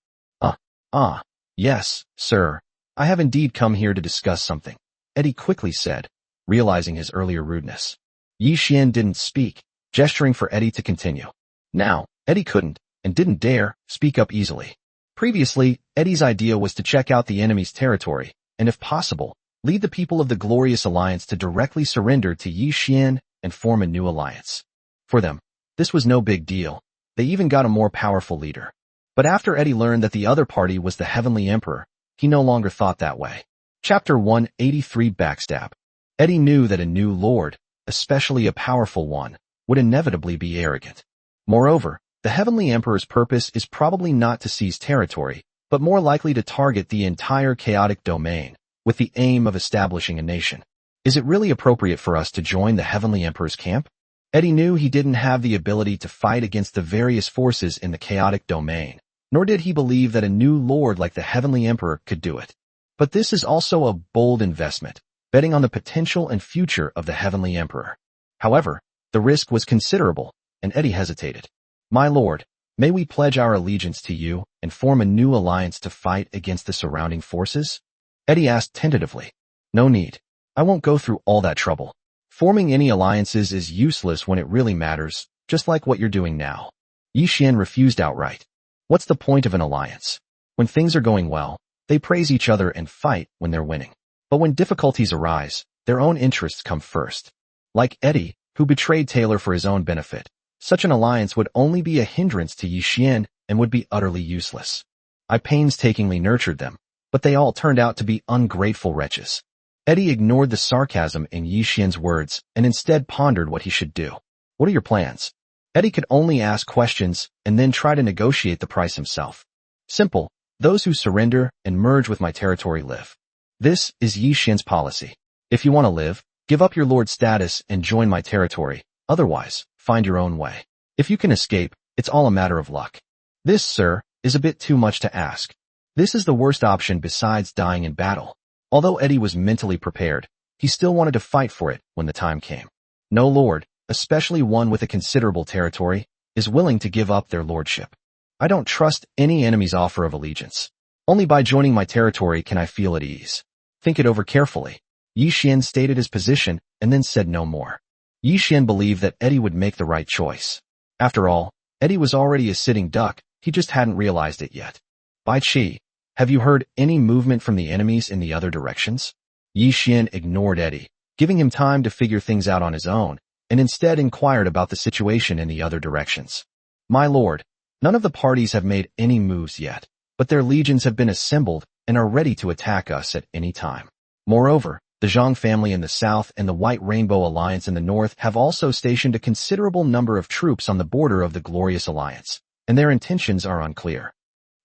S1: Yes, sir. I have indeed come here to discuss something," Eddie quickly said, realizing his earlier rudeness. Yi Xian didn't speak, gesturing for Eddie to continue. Now, Eddie couldn't, and didn't dare, speak up easily. Previously, Eddie's idea was to check out the enemy's territory, and if possible, lead the people of the Glorious Alliance to directly surrender to Yi Xian and form a new alliance. For them, this was no big deal. They even got a more powerful leader. But after Eddie learned that the other party was the Heavenly Emperor, he no longer thought that way. Chapter 183 Backstab. Eddie knew that a new lord, especially a powerful one, would inevitably be arrogant. Moreover, the Heavenly Emperor's purpose is probably not to seize territory, but more likely to target the entire chaotic domain, with the aim of establishing a nation. Is it really appropriate for us to join the Heavenly Emperor's camp? Eddie knew he didn't have the ability to fight against the various forces in the chaotic domain, nor did he believe that a new lord like the Heavenly Emperor could do it. But this is also a bold investment, betting on the potential and future of the Heavenly Emperor. However, the risk was considerable, and Eddie hesitated. "My lord, may we pledge our allegiance to you and form a new alliance to fight against the surrounding forces?" Eddie asked tentatively. "No need. I won't go through all that trouble. Forming any alliances is useless when it really matters, just like what you're doing now." Yi Xian refused outright. What's the point of an alliance? When things are going well, they praise each other and fight when they're winning. But when difficulties arise, their own interests come first. Like Eddie, who betrayed Taylor for his own benefit, such an alliance would only be a hindrance to Yi Xian and would be utterly useless. I painstakingly nurtured them, but they all turned out to be ungrateful wretches. Eddie ignored the sarcasm in Yi Xian's words and instead pondered what he should do. What are your plans? Eddie could only ask questions and then try to negotiate the price himself. Simple. Those who surrender and merge with my territory live. This is Yi Xian's policy. If you want to live, give up your lord status and join my territory. Otherwise, find your own way. If you can escape, it's all a matter of luck. This, sir, is a bit too much to ask. This is the worst option besides dying in battle. Although Eddie was mentally prepared, he still wanted to fight for it when the time came. No lord, especially one with a considerable territory, is willing to give up their lordship. I don't trust any enemy's offer of allegiance. Only by joining my territory can I feel at ease. Think it over carefully. Yi Xian stated his position and then said no more. Yi Xian believed that Eddie would make the right choice. After all, Eddie was already a sitting duck, he just hadn't realized it yet. Bai Chi, have you heard any movement from the enemies in the other directions? Yi Xian ignored Eddie, giving him time to figure things out on his own, and instead inquired about the situation in the other directions. My lord, none of the parties have made any moves yet. but their legions have been assembled and are ready to attack us at any time. Moreover, the Zhang family in the south and the White Rainbow Alliance in the north have also stationed a considerable number of troops on the border of the Glorious Alliance, and their intentions are unclear.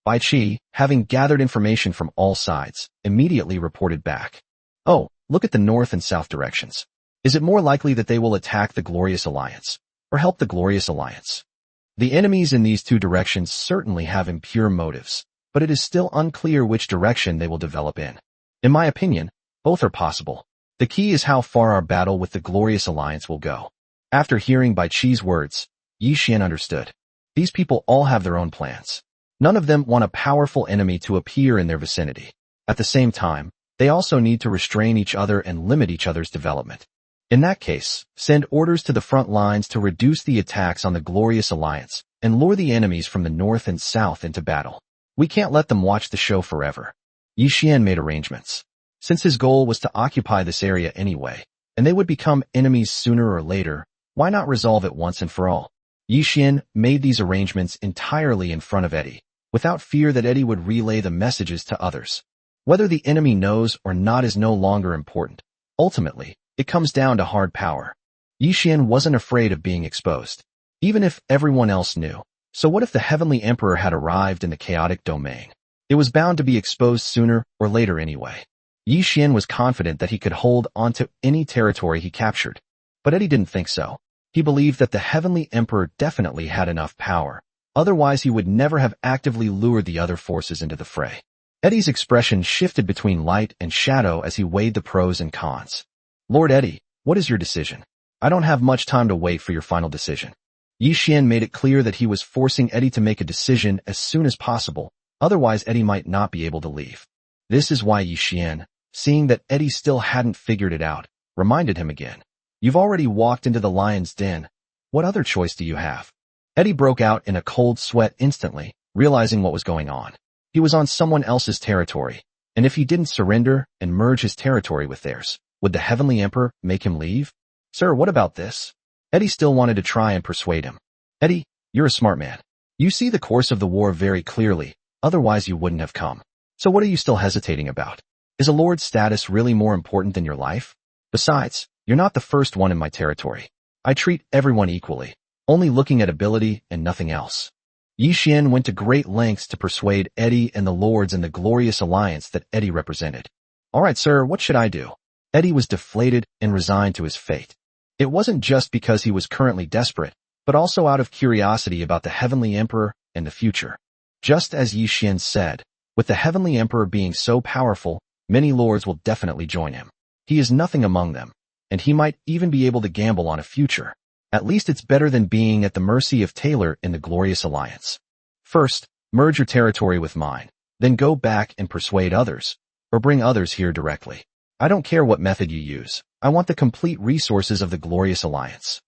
S1: Bai Qi, having gathered information from all sides, immediately reported back. Oh, look at the north and south directions. Is it more likely that they will attack the Glorious Alliance, or help the Glorious Alliance? The enemies in these two directions certainly have impure motives, but it is still unclear which direction they will develop in. In my opinion, both are possible. The key is how far our battle with the Glorious Alliance will go. After hearing Bai Qi's words, Yi Xian understood. These people all have their own plans. None of them want a powerful enemy to appear in their vicinity. At the same time, they also need to restrain each other and limit each other's development. In that case, send orders to the front lines to reduce the attacks on the Glorious Alliance and lure the enemies from the north and south into battle. We can't let them watch the show forever. Yi Xian made arrangements. Since his goal was to occupy this area anyway, and they would become enemies sooner or later, why not resolve it once and for all? Yi Xian made these arrangements entirely in front of Eddie, without fear that Eddie would relay the messages to others. Whether the enemy knows or not is no longer important. Ultimately, it comes down to hard power. Yi Xian wasn't afraid of being exposed, even if everyone else knew. So what if the Heavenly Emperor had arrived in the chaotic domain? It was bound to be exposed sooner or later anyway. Yi Xian was confident that he could hold onto any territory he captured, but Eddie didn't think so. He believed that the Heavenly Emperor definitely had enough power, otherwise he would never have actively lured the other forces into the fray. Eddie's expression shifted between light and shadow as he weighed the pros and cons. Lord Eddie, what is your decision? I don't have much time to wait for your final decision. Yi Xian made it clear that he was forcing Eddie to make a decision as soon as possible, otherwise Eddie might not be able to leave. This is why Yi Xian, seeing that Eddie still hadn't figured it out, reminded him again. You've already walked into the lion's den. What other choice do you have? Eddie broke out in a cold sweat instantly, realizing what was going on. He was on someone else's territory, and if he didn't surrender and merge his territory with theirs, would the Heavenly Emperor make him leave? Sir, what about this? Eddie still wanted to try and persuade him. Eddie, you're a smart man. You see the course of the war very clearly, otherwise you wouldn't have come. So what are you still hesitating about? Is a lord's status really more important than your life? Besides, you're not the first one in my territory. I treat everyone equally, only looking at ability and nothing else. Yi Xian went to great lengths to persuade Eddie and the lords in the Glorious Alliance that Eddie represented. All right, sir, what should I do? Eddie was deflated and resigned to his fate. It wasn't just because he was currently desperate, but also out of curiosity about the Heavenly Emperor and the future. Just as Yi Xian said, with the Heavenly Emperor being so powerful, many lords will definitely join him. He is nothing among them, and he might even be able to gamble on a future. At least it's better than being at the mercy of Taylor in the Glorious Alliance. First, merge your territory with mine, then go back and persuade others, or bring others here directly. I don't care what method you use. I want the complete resources of the Glorious Alliance.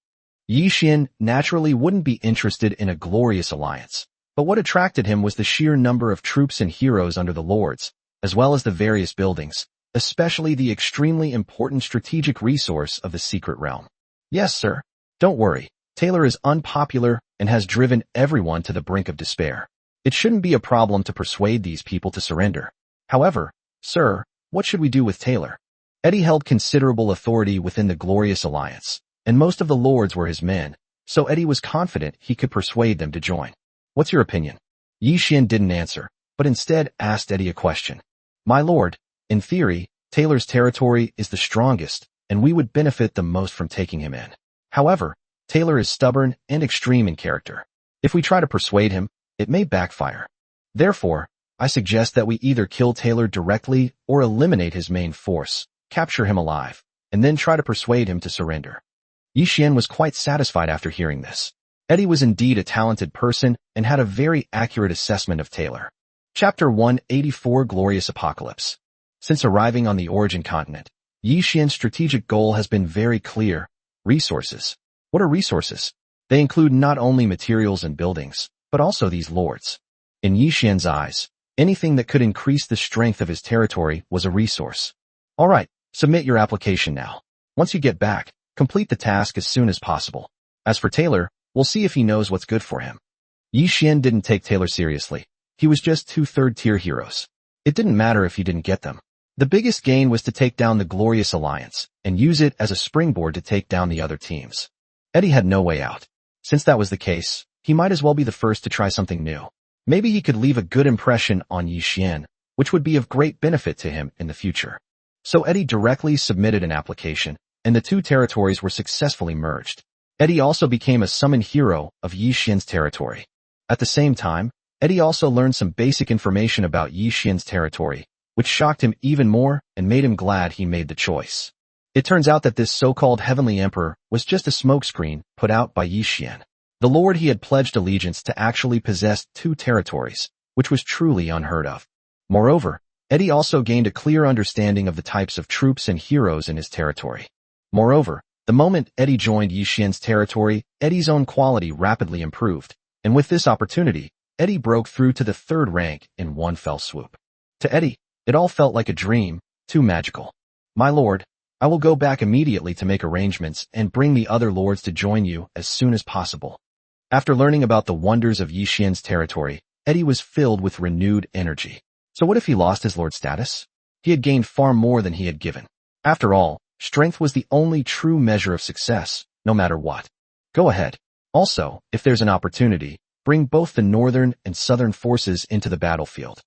S1: Yi Xian naturally wouldn't be interested in a Glorious Alliance, but what attracted him was the sheer number of troops and heroes under the lords, as well as the various buildings, especially the extremely important strategic resource of the Secret Realm. Yes, sir. Don't worry. Taylor is unpopular and has driven everyone to the brink of despair. It shouldn't be a problem to persuade these people to surrender. However, sir, what should we do with Taylor? Eddie held considerable authority within the Glorious Alliance, and most of the lords were his men, so Eddie was confident he could persuade them to join. What's your opinion? Yi Xian didn't answer, but instead asked Eddie a question. My lord, in theory, Taylor's territory is the strongest, and we would benefit the most from taking him in. However, Taylor is stubborn and extreme in character. If we try to persuade him, it may backfire. Therefore, I suggest that we either kill Taylor directly or eliminate his main force, capture him alive, and then try to persuade him to surrender. Yi Xian was quite satisfied after hearing this. Eddie was indeed a talented person and had a very accurate assessment of Taylor. Chapter 184 Glorious Apocalypse. Since arriving on the Origin continent, Yi Xian's strategic goal has been very clear. Resources. What are resources? They include not only materials and buildings, but also these lords. In Yi Xian's eyes, anything that could increase the strength of his territory was a resource. All right, submit your application now. Once you get back, complete the task as soon as possible. As for Taylor, we'll see if he knows what's good for him. Yi Xian didn't take Taylor seriously. He was just 2 third-tier heroes. It didn't matter if he didn't get them. The biggest gain was to take down the Glorious Alliance and use it as a springboard to take down the other teams. Eddie had no way out. Since that was the case, he might as well be the first to try something new. Maybe he could leave a good impression on Yi Xian, which would be of great benefit to him in the future. So Eddie directly submitted an application, and the 2 territories were successfully merged. Eddie also became a summoned hero of Yi Xian's territory. At the same time, Eddie also learned some basic information about Yi Xian's territory, which shocked him even more and made him glad he made the choice. It turns out that this so-called Heavenly Emperor was just a smokescreen put out by Yi Xian. The lord he had pledged allegiance to actually possessed 2 territories, which was truly unheard of. Moreover, Eddie also gained a clear understanding of the types of troops and heroes in his territory. Moreover, the moment Eddie joined Yi Xian's territory, Eddie's own quality rapidly improved, and with this opportunity, Eddie broke through to the 3rd rank in one fell swoop. To Eddie, it all felt like a dream, too magical. My lord, I will go back immediately to make arrangements and bring the other lords to join you as soon as possible. After learning about the wonders of Yi Xian's territory, Eddie was filled with renewed energy. So what if he lost his lord status? He had gained far more than he had given. After all, strength was the only true measure of success, no matter what. Go ahead. Also, if there's an opportunity, bring both the northern and southern forces into the battlefield.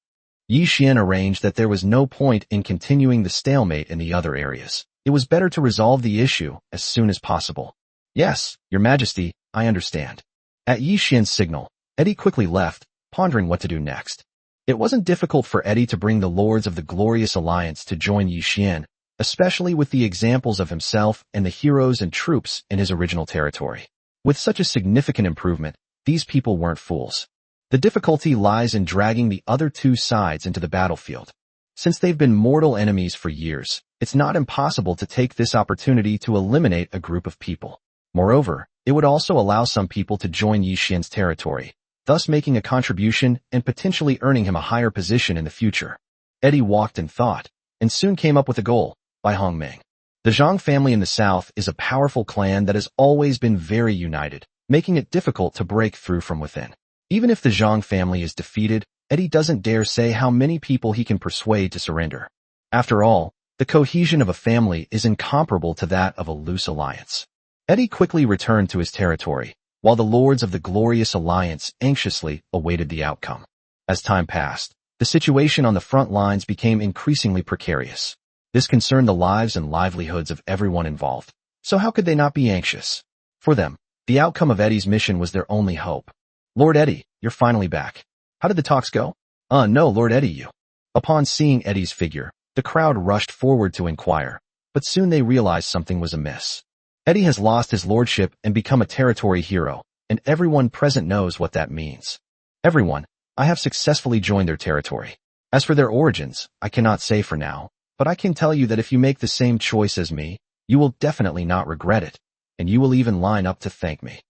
S1: Yi Xian arranged that there was no point in continuing the stalemate in the other areas. It was better to resolve the issue as soon as possible. Yes, Your Majesty, I understand. At Yi Xian's signal, Eddie quickly left, pondering what to do next. It wasn't difficult for Eddie to bring the lords of the Glorious Alliance to join Yi Xian, especially with the examples of himself and the heroes and troops in his original territory. With such a significant improvement, these people weren't fools. The difficulty lies in dragging the other 2 sides into the battlefield. Since they've been mortal enemies for years, it's not impossible to take this opportunity to eliminate a group of people. Moreover, it would also allow some people to join Yi Xian's territory, thus making a contribution and potentially earning him a higher position in the future. Eddie walked and thought, and soon came up with a goal, by Hongming. The Zhang family in the south is a powerful clan that has always been very united, making it difficult to break through from within. Even if the Zhang family is defeated, Eddie doesn't dare say how many people he can persuade to surrender. After all, the cohesion of a family is incomparable to that of a loose alliance. Eddie quickly returned to his territory, while the lords of the Glorious Alliance anxiously awaited the outcome. As time passed, the situation on the front lines became increasingly precarious. This concerned the lives and livelihoods of everyone involved. So how could they not be anxious? For them, the outcome of Eddie's mission was their only hope. Lord Eddie, you're finally back. How did the talks go? No, Lord Eddie, you. Upon seeing Eddie's figure, the crowd rushed forward to inquire, but soon they realized something was amiss. Eddie has lost his lordship and become a territory hero, and everyone present knows what that means. Everyone, I have successfully joined their territory. As for their origins, I cannot say for now, but I can tell you that if you make the same choice as me, you will definitely not regret it, and you will even line up to thank me.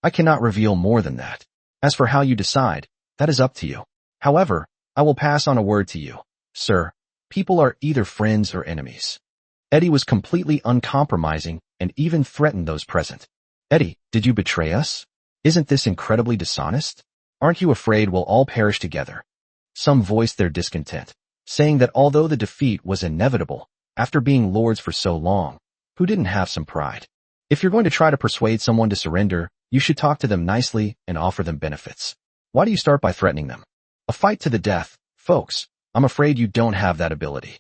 S1: I cannot reveal more than that. As for how you decide, that is up to you. However, I will pass on a word to you. Sir, people are either friends or enemies. Eddie was completely uncompromising and even threatened those present. Eddie, did you betray us? Isn't this incredibly dishonest? Aren't you afraid we'll all perish together? Some voiced their discontent, saying that although the defeat was inevitable, after being lords for so long, who didn't have some pride? If you're going to try to persuade someone to surrender, you should talk to them nicely and offer them benefits. Why do you start by threatening them? A fight to the death, folks. I'm afraid you don't have that ability.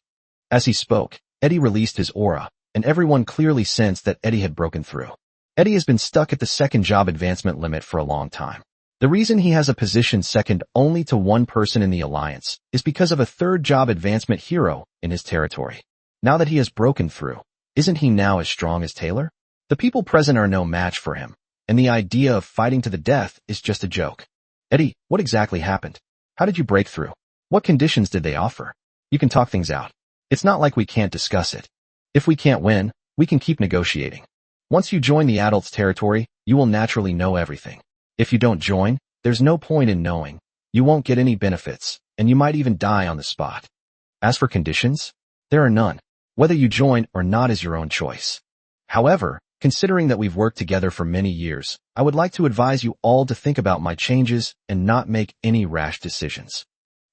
S1: As he spoke, Eddie released his aura, and everyone clearly sensed that Eddie had broken through. Eddie has been stuck at the second job advancement limit for a long time. The reason he has a position second only to one person in the alliance is because of a third job advancement hero in his territory. Now that he has broken through, isn't he now as strong as Taylor? The people present are no match for him, and the idea of fighting to the death is just a joke. Eddie, what exactly happened? How did you break through? What conditions did they offer? You can talk things out. It's not like we can't discuss it. If we can't win, we can keep negotiating. Once you join the adults' territory, you will naturally know everything. If you don't join, there's no point in knowing. You won't get any benefits, and you might even die on the spot. As for conditions, there are none. Whether you join or not is your own choice. However, Considering that we've worked together for many years, I would like to advise you all to think about my changes and not make any rash decisions.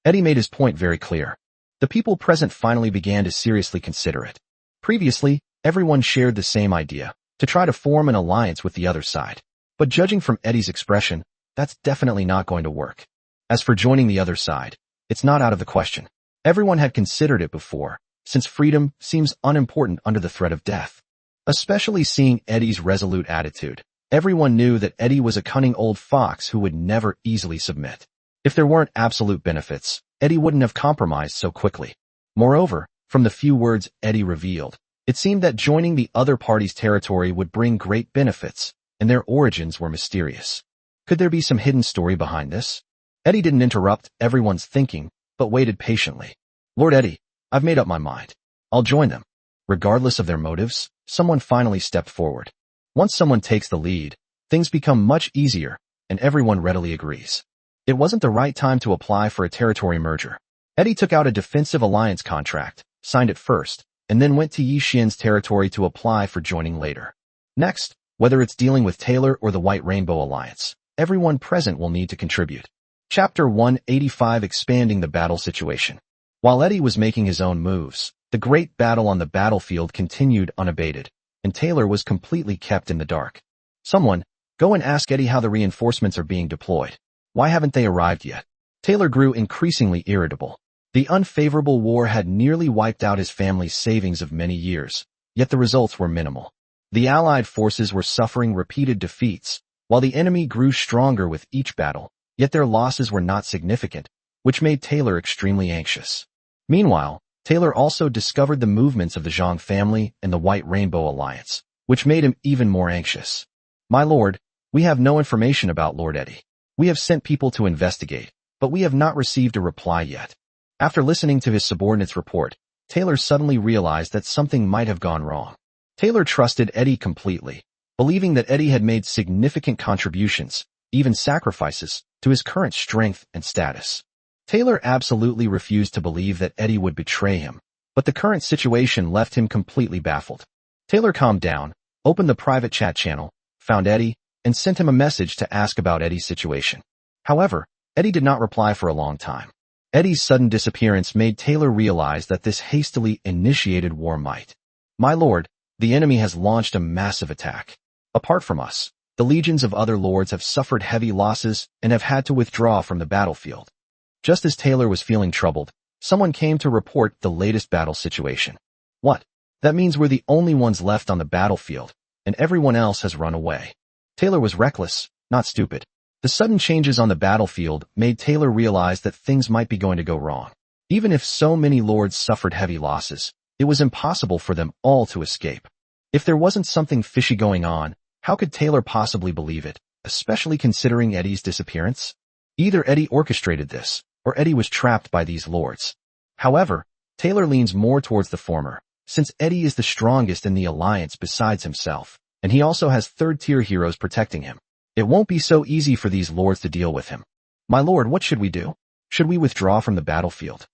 S1: Eddie made his point very clear. The people present finally began to seriously consider it. Previously, everyone shared the same idea, to try to form an alliance with the other side. But judging from Eddie's expression, that's definitely not going to work. As for joining the other side, it's not out of the question. Everyone had considered it before, since freedom seems unimportant under the threat of death. Especially seeing Eddie's resolute attitude, everyone knew that Eddie was a cunning old fox who would never easily submit. If there weren't absolute benefits, Eddie wouldn't have compromised so quickly. Moreover, from the few words Eddie revealed, it seemed that joining the other party's territory would bring great benefits, and their origins were mysterious. Could there be some hidden story behind this? Eddie didn't interrupt everyone's thinking, but waited patiently. Lord Eddie, I've made up my mind. I'll join them. Regardless of their motives, someone finally stepped forward. Once someone takes the lead, things become much easier, and everyone readily agrees. It wasn't the right time to apply for a territory merger. Eddie took out a defensive alliance contract, signed it first, and then went to Yi Xian's territory to apply for joining later. Next, whether it's dealing with Taylor or the White Rainbow Alliance, everyone present will need to contribute. Chapter 185, Expanding the Battle Situation. While Eddie was making his own moves, the great battle on the battlefield continued unabated, and Taylor was completely kept in the dark. Someone, go and ask Eddie how the reinforcements are being deployed. Why haven't they arrived yet? Taylor grew increasingly irritable. The unfavorable war had nearly wiped out his family's savings of many years, yet the results were minimal. The Allied forces were suffering repeated defeats, while the enemy grew stronger with each battle, yet their losses were not significant, which made Taylor extremely anxious. Meanwhile, Taylor also discovered the movements of the Zhang family and the White Rainbow Alliance, which made him even more anxious. My lord, we have no information about Lord Eddie. We have sent people to investigate, but we have not received a reply yet. After listening to his subordinate's report, Taylor suddenly realized that something might have gone wrong. Taylor trusted Eddie completely, believing that Eddie had made significant contributions, even sacrifices, to his current strength and status. Taylor absolutely refused to believe that Eddie would betray him, but the current situation left him completely baffled. Taylor calmed down, opened the private chat channel, found Eddie, and sent him a message to ask about Eddie's situation. However, Eddie did not reply for a long time. Eddie's sudden disappearance made Taylor realize that this hastily initiated war might. My lord, the enemy has launched a massive attack. Apart from us, the legions of other lords have suffered heavy losses and have had to withdraw from the battlefield. Just as Taylor was feeling troubled, someone came to report the latest battle situation. What? That means we're the only ones left on the battlefield, and everyone else has run away. Taylor was reckless, not stupid. The sudden changes on the battlefield made Taylor realize that things might be going to go wrong. Even if so many lords suffered heavy losses, it was impossible for them all to escape. If there wasn't something fishy going on, how could Taylor possibly believe it, especially considering Eddie's disappearance? Either Eddie orchestrated this, or Eddie was trapped by these lords. However, Taylor leans more towards the former, since Eddie is the strongest in the alliance besides himself, and he also has third-tier heroes protecting him. It won't be so easy for these lords to deal with him. My lord, what should we do? Should we withdraw from the battlefield?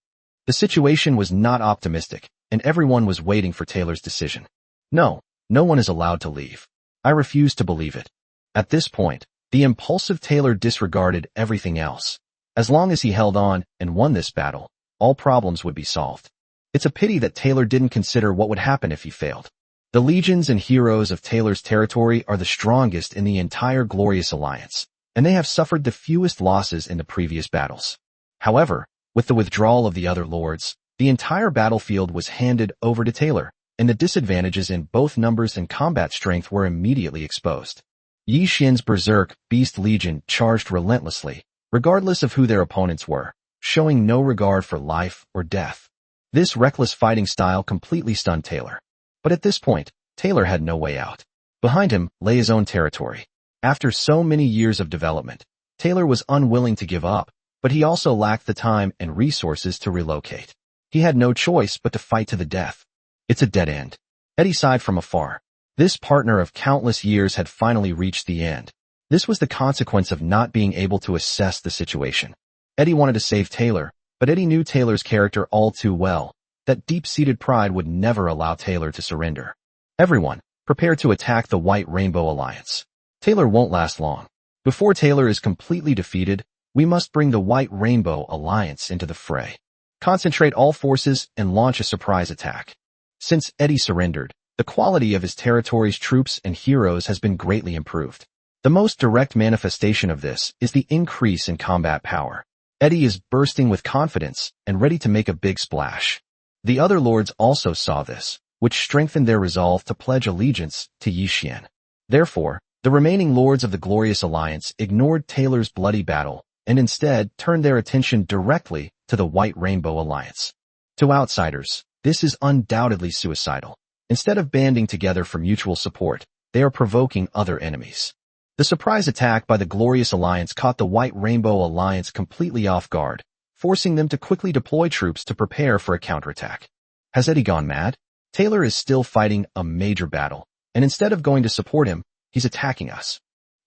S1: The situation was not optimistic, and everyone was waiting for Taylor's decision. No, no one is allowed to leave. I refuse to believe it. At this point, the impulsive Taylor disregarded everything else. As long as he held on and won this battle, all problems would be solved. It's a pity that Taylor didn't consider what would happen if he failed. The legions and heroes of Taylor's territory are the strongest in the entire Glorious Alliance, and they have suffered the fewest losses in the previous battles. However, with the withdrawal of the other lords, the entire battlefield was handed over to Taylor, and the disadvantages in both numbers and combat strength were immediately exposed. Yi Xian's Berserk Beast Legion charged relentlessly, regardless of who their opponents were, showing no regard for life or death. This reckless fighting style completely stunned Taylor. But at this point, Taylor had no way out. Behind him lay his own territory. After so many years of development, Taylor was unwilling to give up, but he also lacked the time and resources to relocate. He had no choice but to fight to the death. It's a dead end. Eddie sighed from afar. This partner of countless years had finally reached the end. This was the consequence of not being able to assess the situation. Eddie wanted to save Taylor, but Eddie knew Taylor's character all too well. That deep-seated pride would never allow Taylor to surrender. Everyone, Prepare to attack the White Rainbow Alliance. Taylor won't last long. Before Taylor is completely defeated, we must bring the White Rainbow Alliance into the fray. Concentrate all forces and launch a surprise attack. Since Eddie surrendered, the quality of his territory's troops and heroes has been greatly improved. The most direct manifestation of this is the increase in combat power. Eddie is bursting with confidence and ready to make a big splash. The other lords also saw this, which strengthened their resolve to pledge allegiance to Yixian. Therefore, the remaining lords of the Glorious Alliance ignored Taylor's bloody battle and instead turned their attention directly to the White Rainbow Alliance. To outsiders, this is undoubtedly suicidal. Instead of banding together for mutual support, they are provoking other enemies. The surprise attack by the Glorious Alliance caught the White Rainbow Alliance completely off guard, forcing them to quickly deploy troops to prepare for a counterattack. Has Eddie gone mad? Taylor is still fighting a major battle, and instead of going to support him, he's attacking us.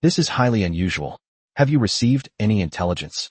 S1: This is highly unusual. Have you received any intelligence?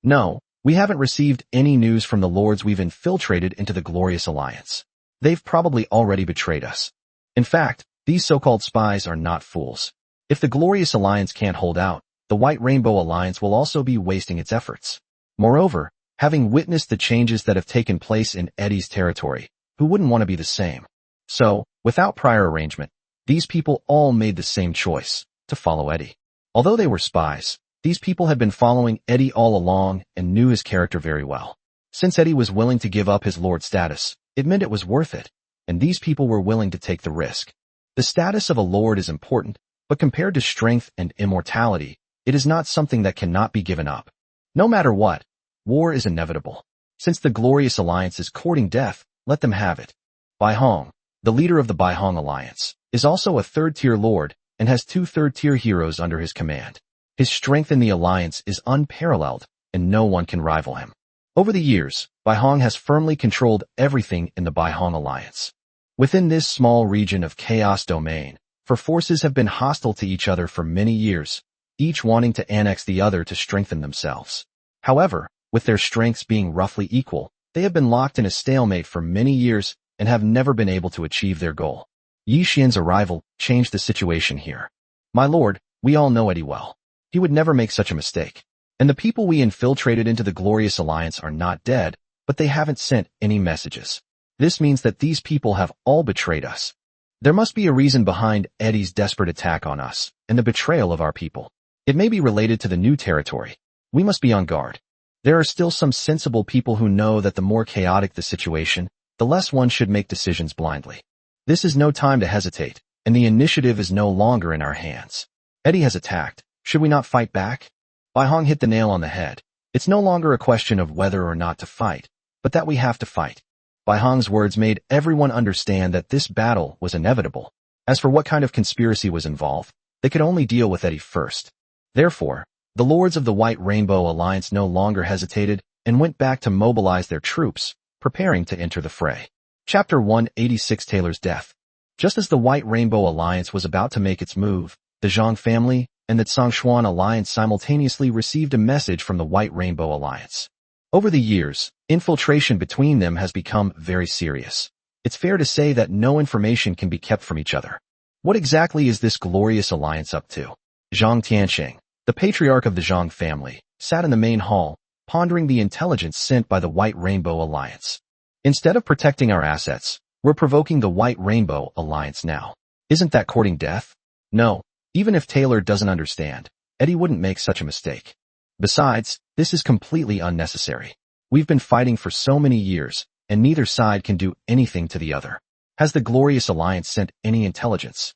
S1: No, we haven't received any news from the lords we've infiltrated into the Glorious Alliance. They've probably already betrayed us. In fact, these so-called spies are not fools. If the Glorious Alliance can't hold out, the White Rainbow Alliance will also be wasting its efforts. Moreover, having witnessed the changes that have taken place in Eddie's territory, who wouldn't want to be the same? So, without prior arrangement, these people all made the same choice, to follow Eddie. Although they were spies, these people had been following Eddie all along and knew his character very well. Since Eddie was willing to give up his lord status, it meant it was worth it, and these people were willing to take the risk. The status of a lord is important, but compared to strength and immortality, it is not something that cannot be given up. No matter what, war is inevitable. Since the Glorious Alliance is courting death, let them have it. Bai Hong, the leader of the Bai Hong Alliance, is also a third-tier lord and has 2 third-tier heroes under his command. His strength in the alliance is unparalleled, and no one can rival him. Over the years, Bai Hong has firmly controlled everything in the Bai Hong Alliance. Within this small region of chaos domain, for forces have been hostile to each other for many years, each wanting to annex the other to strengthen themselves. However, with their strengths being roughly equal, they have been locked in a stalemate for many years and have never been able to achieve their goal. Yi Xian's arrival changed the situation here. My lord, we all know Eddie well. He would never make such a mistake. And the people we infiltrated into the Glorious Alliance are not dead, but they haven't sent any messages. This means that these people have all betrayed us. There must be a reason behind Eddie's desperate attack on us and the betrayal of our people. It may be related to the new territory. We must be on guard. There are still some sensible people who know that the more chaotic the situation, the less one should make decisions blindly. This is no time to hesitate, and the initiative is no longer in our hands. Eddie has attacked. Should we not fight back? Bai Hong hit the nail on the head. It's no longer a question of whether or not to fight, but that we have to fight. Bai Hong's words made everyone understand that this battle was inevitable. As for what kind of conspiracy was involved, they could only deal with Eddie first. Therefore, the lords of the White Rainbow Alliance no longer hesitated and went back to mobilize their troops, preparing to enter the fray. Chapter 186 Taylor's Death. Just as the White Rainbow Alliance was about to make its move, the Zhang family and the Zhongshuan Alliance simultaneously received a message from the White Rainbow Alliance. Over the years, infiltration between them has become very serious. It's fair to say that no information can be kept from each other. What exactly is this Glorious Alliance up to? Zhang Tianxing, the patriarch of the Zhang family, sat in the main hall, pondering the intelligence sent by the White Rainbow Alliance. Instead of protecting our assets, we're provoking the White Rainbow Alliance now. Isn't that courting death? No, even if Taylor doesn't understand, Eddie wouldn't make such a mistake. Besides, this is completely unnecessary. We've been fighting for so many years, and neither side can do anything to the other. Has the Glorious Alliance sent any intelligence?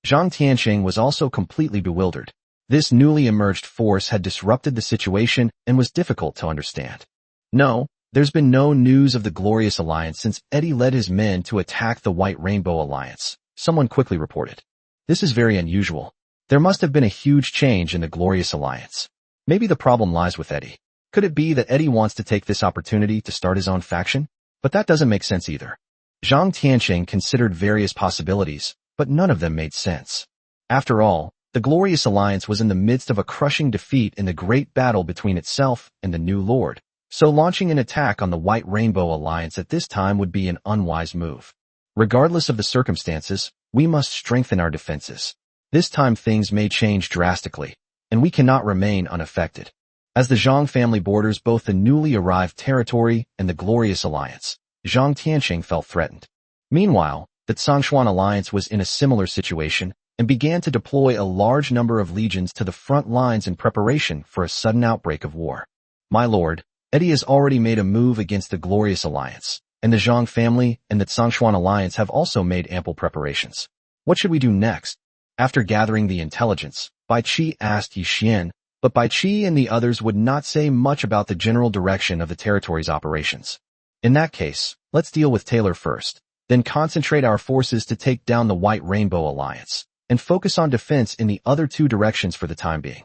S1: Zhang Tianxing was also completely bewildered. This newly emerged force had disrupted the situation and was difficult to understand. No, there's been no news of the Glorious Alliance since Eddie led his men to attack the White Rainbow Alliance, someone quickly reported. This is very unusual. There must have been a huge change in the Glorious Alliance. Maybe the problem lies with Eddie. Could it be that Eddie wants to take this opportunity to start his own faction? But that doesn't make sense either. Zhang Tianxing considered various possibilities, but none of them made sense. After all, the Glorious Alliance was in the midst of a crushing defeat in the great battle between itself and the new lord, so launching an attack on the White Rainbow Alliance at this time would be an unwise move. Regardless of the circumstances, we must strengthen our defenses. This time things may change drastically, and we cannot remain unaffected. As the Zhang family borders both the newly arrived territory and the Glorious Alliance, Zhang Tianqing felt threatened. Meanwhile, the Zhongshuan Alliance was in a similar situation and began to deploy a large number of legions to the front lines in preparation for a sudden outbreak of war. My lord, Eddie has already made a move against the Glorious Alliance, and the Zhang family and the Zhongshuan Alliance have also made ample preparations. What should we do next? After gathering the intelligence, Bai Qi asked Yi Xian, but Bai Qi and the others would not say much about the general direction of the territory's operations. In that case, let's deal with Taylor first, then concentrate our forces to take down the White Rainbow Alliance, and focus on defense in the other two directions for the time being.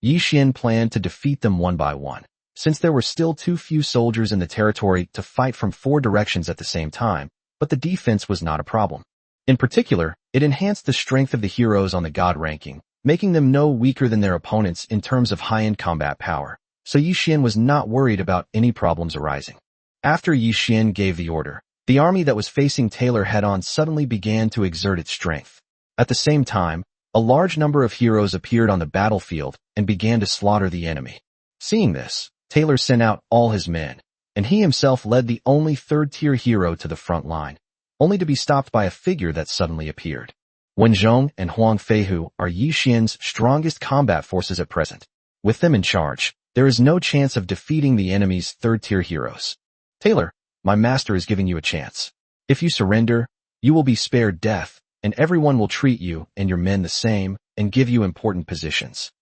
S1: Yi Xian planned to defeat them one by one, since there were still too few soldiers in the territory to fight from 4 directions at the same time, but the defense was not a problem. In particular, it enhanced the strength of the heroes on the God ranking, making them no weaker than their opponents in terms of high-end combat power, so Yi Xian was not worried about any problems arising. After Yi Xian gave the order, the army that was facing Taylor head-on suddenly began to exert its strength. At the same time, a large number of heroes appeared on the battlefield and began to slaughter the enemy. Seeing this, Taylor sent out all his men, and he himself led the only third-tier hero to the front line, only to be stopped by a figure that suddenly appeared. Wen Zhong and Huang Feihu are Yi Xian's strongest combat forces at present. With them in charge, there is no chance of defeating the enemy's third-tier heroes. Taylor, my master is giving you a chance. If you surrender, you will be spared death, and everyone will treat you and your men the same and give you important positions.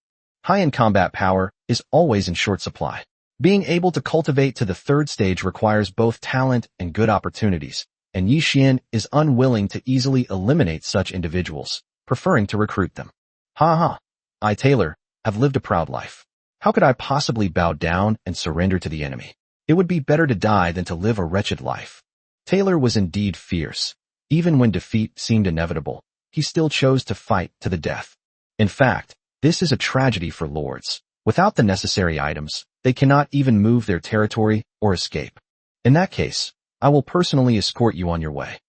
S1: High-end combat power is always in short supply. Being able to cultivate to the 3rd stage requires both talent and good opportunities, and Yi Xian is unwilling to easily eliminate such individuals, preferring to recruit them. I, Taylor, have lived a proud life. How could I possibly bow down and surrender to the enemy? It would be better to die than to live a wretched life. Taylor was indeed fierce. Even when defeat seemed inevitable, he still chose to fight to the death. In fact, this is a tragedy for lords. Without the necessary items, they cannot even move their territory or escape. In that case, I will personally escort you on your way.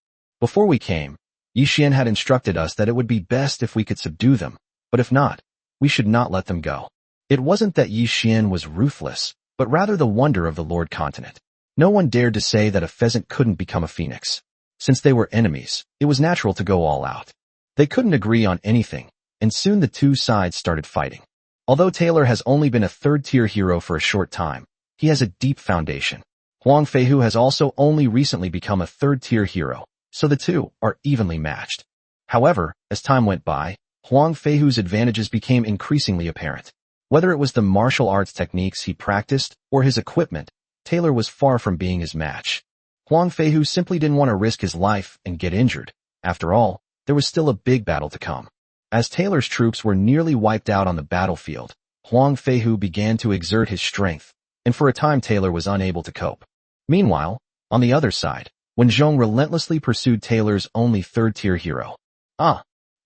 S1: Before we came, Yi Xian had instructed us that it would be best if we could subdue them, but if not, we should not let them go. It wasn't that Yi Xian was ruthless, but rather the wonder of the Lord Continent. No one dared to say that a pheasant couldn't become a phoenix. Since they were enemies, it was natural to go all out. They couldn't agree on anything, and soon the two sides started fighting. Although Taylor has only been a 3rd-tier hero for a short time, he has a deep foundation. Huang Feihu has also only recently become a 3rd-tier hero, so the two are evenly matched. However, as time went by, Huang Feihu's advantages became increasingly apparent. Whether it was the martial arts techniques he practiced or his equipment, Taylor was far from being his match. Huang Feihu simply didn't want to risk his life and get injured. After all, there was still a big battle to come. As Taylor's troops were nearly wiped out on the battlefield, Huang Feihu began to exert his strength, and for a time Taylor was unable to cope. Meanwhile, on the other side, Wen Zhong relentlessly pursued Taylor's only 3rd-tier hero.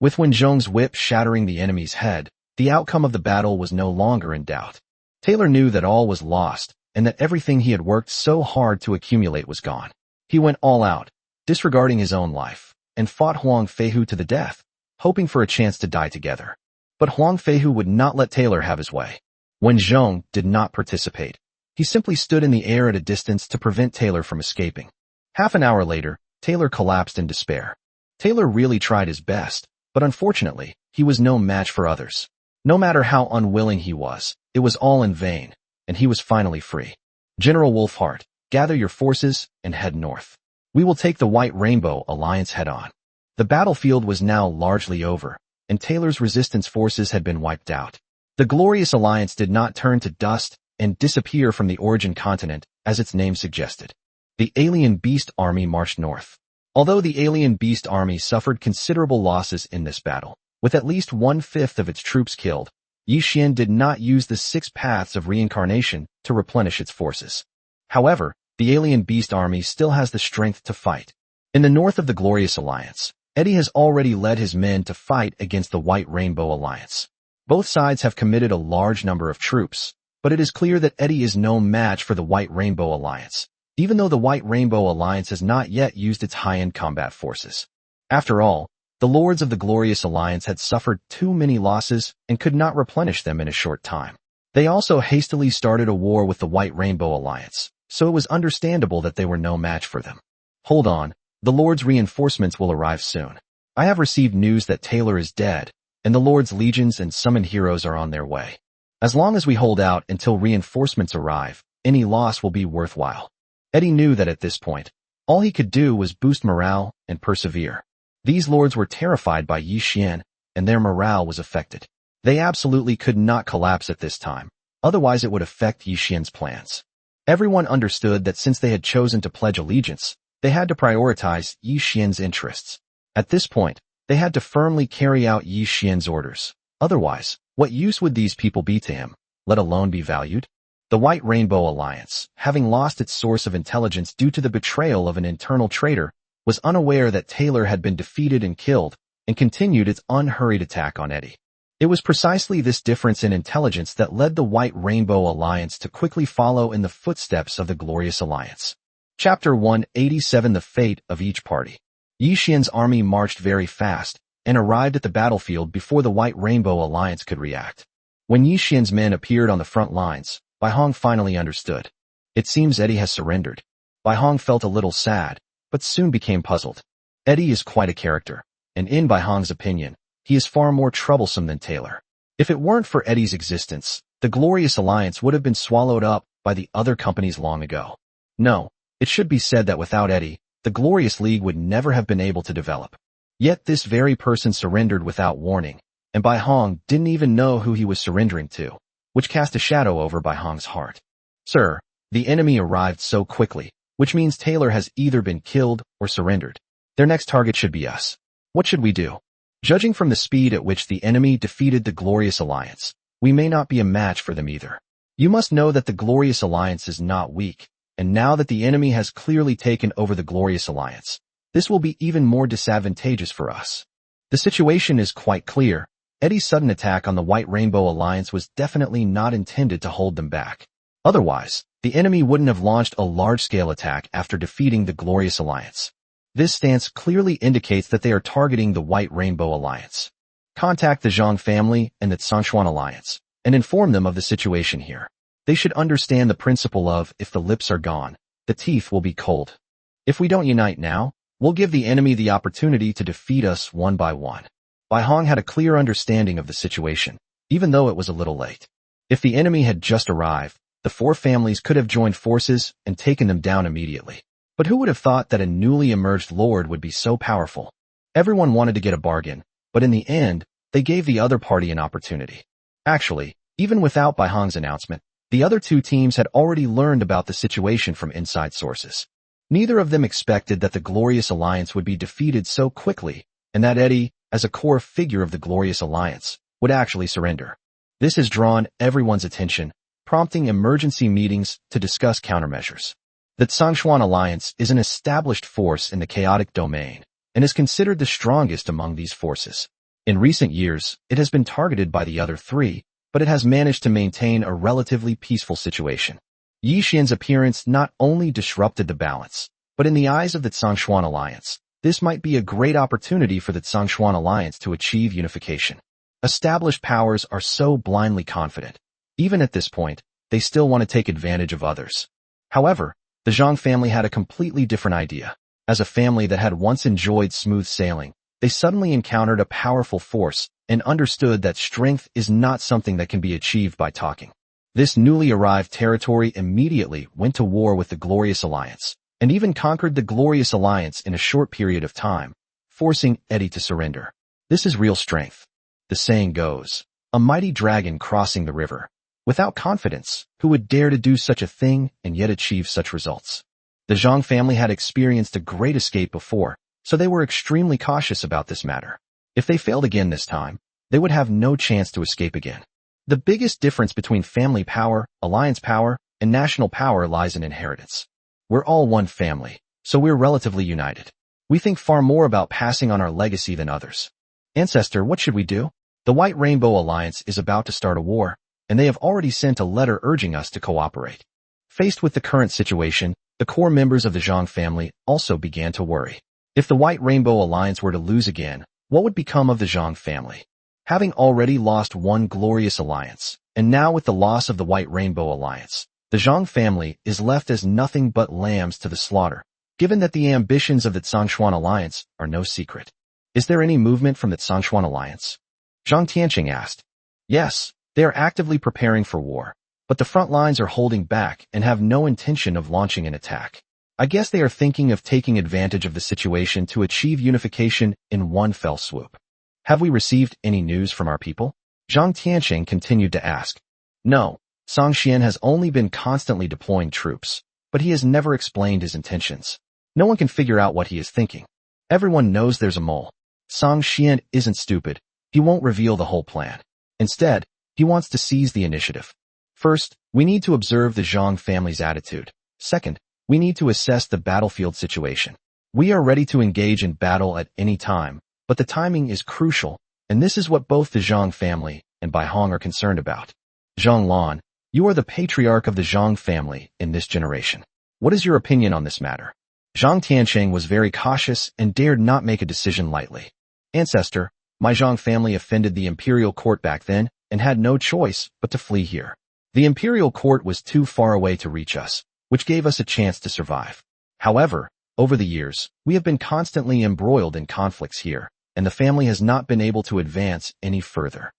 S1: With Wen Zhong's whip shattering the enemy's head, the outcome of the battle was no longer in doubt. Taylor knew that all was lost, and that everything he had worked so hard to accumulate was gone. He went all out, disregarding his own life, and fought Huang Feihu to the death, hoping for a chance to die together. But Huang Feihu would not let Taylor have his way. Wen Zhong did not participate. He simply stood in the air at a distance to prevent Taylor from escaping. Half an hour later, Taylor collapsed in despair. Taylor really tried his best, but unfortunately, he was no match for others. No matter how unwilling he was, it was all in vain, and he was finally free. General Wolfheart, gather your forces and head north. We will take the White Rainbow Alliance head-on. The battlefield was now largely over, and Taylor's resistance forces had been wiped out. The Glorious Alliance did not turn to dust and disappear from the origin continent, as its name suggested. The Alien Beast Army marched north. Although the Alien Beast Army suffered considerable losses in this battle, with at least 1/5 of its troops killed, Yi Xian did not use the 6 paths of reincarnation to replenish its forces. However, the Alien Beast Army still has the strength to fight. In the north of the Glorious Alliance, Eddie has already led his men to fight against the White Rainbow Alliance. Both sides have committed a large number of troops, but it is clear that Eddie is no match for the White Rainbow Alliance, even though the White Rainbow Alliance has not yet used its high-end combat forces. After all, the Lords of the Glorious Alliance had suffered too many losses and could not replenish them in a short time. They also hastily started a war with the White Rainbow Alliance, so it was understandable that they were no match for them. Hold on, the Lord's reinforcements will arrive soon. I have received news that Taylor is dead, and the Lord's legions and summoned heroes are on their way. As long as we hold out until reinforcements arrive, any loss will be worthwhile. Eddie knew that at this point, all he could do was boost morale and persevere. These lords were terrified by Yi Xian, and their morale was affected. They absolutely could not collapse at this time, otherwise it would affect Yi Xian's plans. Everyone understood that since they had chosen to pledge allegiance, they had to prioritize Yi Xian's interests. At this point, they had to firmly carry out Yi Xian's orders. Otherwise, what use would these people be to him, let alone be valued? The White Rainbow Alliance, having lost its source of intelligence due to the betrayal of an internal traitor, was unaware that Taylor had been defeated and killed, and continued its unhurried attack on Eddie. It was precisely this difference in intelligence that led the White Rainbow Alliance to quickly follow in the footsteps of the Glorious Alliance. Chapter 187 The Fate of Each Party. Yi Xian's army marched very fast, and arrived at the battlefield before the White Rainbow Alliance could react. When Yi Xian's men appeared on the front lines, Bai Hong finally understood. It seems Eddie has surrendered. Bai Hong felt a little sad, but soon became puzzled. Eddie is quite a character, and in Bai Hong's opinion, he is far more troublesome than Taylor. If it weren't for Eddie's existence, the Glorious Alliance would have been swallowed up by the other companies long ago. No, it should be said that without Eddie, the Glorious League would never have been able to develop. Yet this very person surrendered without warning, and Bai Hong didn't even know who he was surrendering to, which cast a shadow over Bai Hong's heart. Sir, the enemy arrived so quickly, which means Taylor has either been killed or surrendered. Their next target should be us. What should we do? Judging from the speed at which the enemy defeated the Glorious Alliance, we may not be a match for them either. You must know that the Glorious Alliance is not weak, and now that the enemy has clearly taken over the Glorious Alliance, this will be even more disadvantageous for us. The situation is quite clear. Eddie's sudden attack on the White Rainbow Alliance was definitely not intended to hold them back. Otherwise, the enemy wouldn't have launched a large-scale attack after defeating the Glorious Alliance. This stance clearly indicates that they are targeting the White Rainbow Alliance. Contact the Zhang family and the Zhongshuan Alliance, and inform them of the situation here. They should understand the principle of, if the lips are gone, the teeth will be cold. If we don't unite now, we'll give the enemy the opportunity to defeat us one by one. Bai Hong had a clear understanding of the situation, even though it was a little late. If the enemy had just arrived, the four families could have joined forces and taken them down immediately. But who would have thought that a newly emerged lord would be so powerful? Everyone wanted to get a bargain, but in the end, they gave the other party an opportunity. Actually, even without Bai Hong's announcement, the other two teams had already learned about the situation from inside sources. Neither of them expected that the Glorious Alliance would be defeated so quickly, and that Eddie, as a core figure of the Glorious Alliance, would actually surrender. This has drawn everyone's attention, prompting emergency meetings to discuss countermeasures. The Zhongshuan Alliance is an established force in the chaotic domain, and is considered the strongest among these forces. In recent years, it has been targeted by the other three, but it has managed to maintain a relatively peaceful situation. Yi Xian's appearance not only disrupted the balance, but in the eyes of the Zhongshuan Alliance, this might be a great opportunity for the Zhongshuan Alliance to achieve unification. Established powers are so blindly confident. Even at this point, they still want to take advantage of others. However, the Zhang family had a completely different idea. As a family that had once enjoyed smooth sailing, they suddenly encountered a powerful force and understood that strength is not something that can be achieved by talking. This newly arrived territory immediately went to war with the Glorious Alliance, and even conquered the Glorious Alliance in a short period of time, forcing Eddie to surrender. This is real strength. The saying goes, a mighty dragon crossing the river. Without confidence, who would dare to do such a thing and yet achieve such results? The Zhang family had experienced a great escape before, so they were extremely cautious about this matter. If they failed again this time, they would have no chance to escape again. The biggest difference between family power, alliance power, and national power lies in inheritance. We're all one family, so we're relatively united. We think far more about passing on our legacy than others. Ancestor, what should we do? The White Rainbow Alliance is about to start a war, and they have already sent a letter urging us to cooperate. Faced with the current situation, The core members of the Zhang family also began to worry. If the White Rainbow Alliance were to lose again, what would become of the Zhang family? Having already lost one glorious alliance, and now with the loss of the White Rainbow Alliance, the Zhang family is left as nothing but lambs to the slaughter, given that the ambitions of the Zhongshuan Alliance are no secret. Is there any movement from the Zhongshuan Alliance? Zhang Tianqing asked. Yes, they are actively preparing for war, but the front lines are holding back and have no intention of launching an attack. I guess they are thinking of taking advantage of the situation to achieve unification in one fell swoop. Have we received any news from our people? Zhang Tianqing continued to ask. No, Song Xian has only been constantly deploying troops, but he has never explained his intentions. No one can figure out what he is thinking. Everyone knows there's a mole. Song Xian isn't stupid. He won't reveal the whole plan. Instead, he wants to seize the initiative. First, we need to observe the Zhang family's attitude. Second, we need to assess the battlefield situation. We are ready to engage in battle at any time, but the timing is crucial, and this is what both the Zhang family and Bai Hong are concerned about. Zhang Lan, you are the patriarch of the Zhang family in this generation. What is your opinion on this matter? Zhang Tianqing was very cautious and dared not make a decision lightly. Ancestor, my Zhang family offended the imperial court back then and had no choice but to flee here. The imperial court was too far away to reach us, which gave us a chance to survive. However, over the years, we have been constantly embroiled in conflicts here, and the family has not been able to advance any further.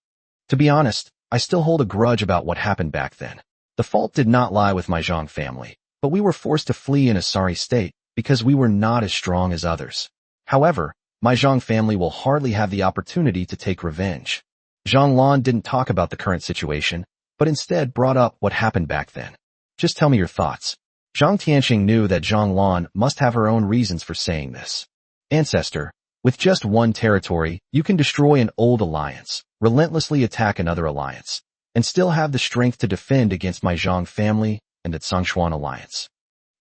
S1: To be honest, I still hold a grudge about what happened back then. The fault did not lie with my Zhang family, but we were forced to flee in a sorry state because we were not as strong as others. However, my Zhang family will hardly have the opportunity to take revenge. Zhang Lan didn't talk about the current situation, but instead brought up what happened back then. Just tell me your thoughts. Zhang Tianqing knew that Zhang Lan must have her own reasons for saying this. Ancestor, with just one territory, you can destroy an old alliance, relentlessly attack another alliance, and still have the strength to defend against my Zhang family and the Zhongshuan Alliance.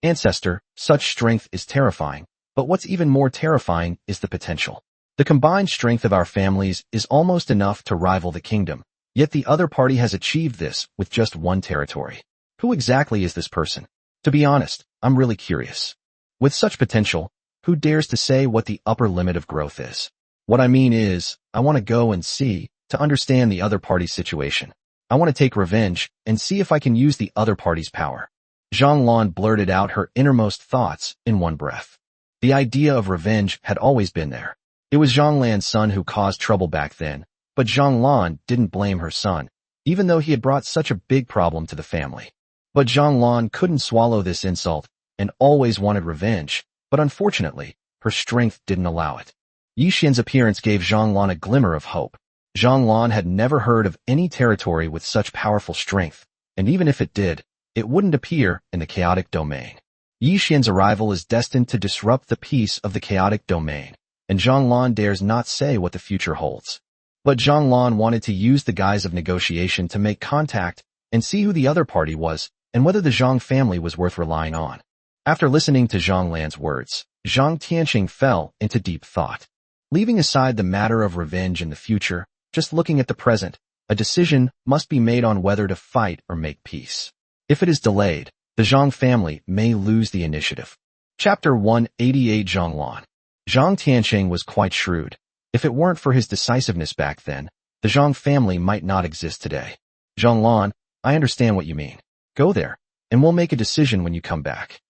S1: Ancestor, such strength is terrifying, but what's even more terrifying is the potential. The combined strength of our families is almost enough to rival the kingdom, yet the other party has achieved this with just one territory. Who exactly is this person? To be honest, I'm really curious. With such potential, who dares to say what the upper limit of growth is? What I mean is, I want to go and see, to understand the other party's situation. I want to take revenge and see if I can use the other party's power. Zhang Lan blurted out her innermost thoughts in one breath. The idea of revenge had always been there. It was Zhang Lan's son who caused trouble back then, but Zhang Lan didn't blame her son, even though he had brought such a big problem to the family. But Zhang Lan couldn't swallow this insult and always wanted revenge, but unfortunately, her strength didn't allow it. Yi Xian's appearance gave Zhang Lan a glimmer of hope. Zhang Lan had never heard of any territory with such powerful strength, and even if it did, it wouldn't appear in the chaotic domain. Yi Xian's arrival is destined to disrupt the peace of the chaotic domain, and Zhang Lan dares not say what the future holds. But Zhang Lan wanted to use the guise of negotiation to make contact and see who the other party was and whether the Zhang family was worth relying on. After listening to Zhang Lan's words, Zhang Tianqing fell into deep thought. Leaving aside the matter of revenge in the future, just looking at the present, a decision must be made on whether to fight or make peace. If it is delayed, the Zhang family may lose the initiative. Chapter 188 Zhang Lan. Zhang Tianqing was quite shrewd. If it weren't for his decisiveness back then, the Zhang family might not exist today. Zhang Lan, I understand what you mean. Go there, and we'll make a decision when you come back.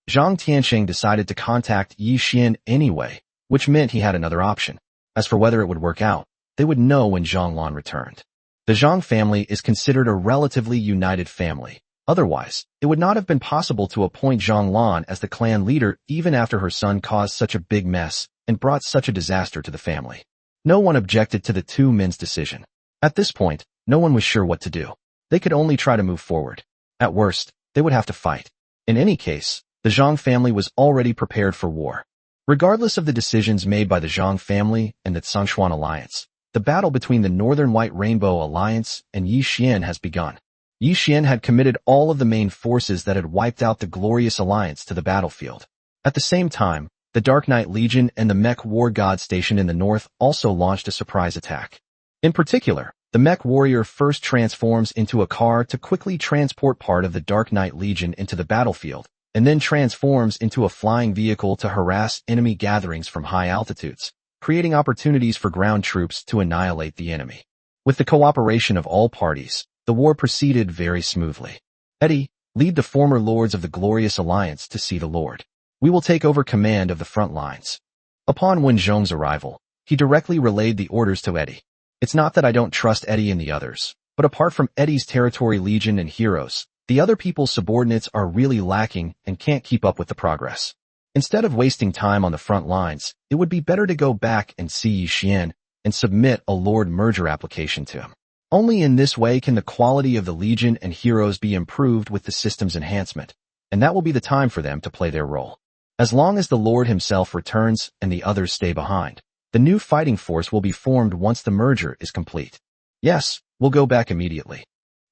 S1: Zhang Tianqing decided to contact Yi Xian anyway, which meant he had another option. As for whether it would work out, they would know when Zhang Lan returned. The Zhang family is considered a relatively united family. Otherwise, it would not have been possible to appoint Zhang Lan as the clan leader even after her son caused such a big mess and brought such a disaster to the family. No one objected to the two men's decision. At this point, no one was sure what to do. They could only try to move forward. At worst, they would have to fight. In any case, the Zhang family was already prepared for war. Regardless of the decisions made by the Zhang family and the Zhongshuan Alliance, the battle between the Northern White Rainbow Alliance and Yi Xian has begun. Yi Xian had committed all of the main forces that had wiped out the glorious alliance to the battlefield. At the same time, the Dark Knight Legion and the Mech War God Station in the north also launched a surprise attack. In particular, the Mech Warrior first transforms into a car to quickly transport part of the Dark Knight Legion into the battlefield, and then transforms into a flying vehicle to harass enemy gatherings from high altitudes, creating opportunities for ground troops to annihilate the enemy. With the cooperation of all parties, the war proceeded very smoothly. Eddie, lead the former lords of the Glorious Alliance to see the Lord. We will take over command of the front lines. Upon Wen Zhong's arrival, he directly relayed the orders to Eddie. It's not that I don't trust Eddie and the others, but apart from Eddie's territory legion and heroes, the other people's subordinates are really lacking and can't keep up with the progress. Instead of wasting time on the front lines, it would be better to go back and see Yi Xian and submit a Lord merger application to him. Only in this way can the quality of the legion and heroes be improved with the system's enhancement, and that will be the time for them to play their role. As long as the Lord himself returns and the others stay behind, the new fighting force will be formed once the merger is complete. Yes, we'll go back immediately.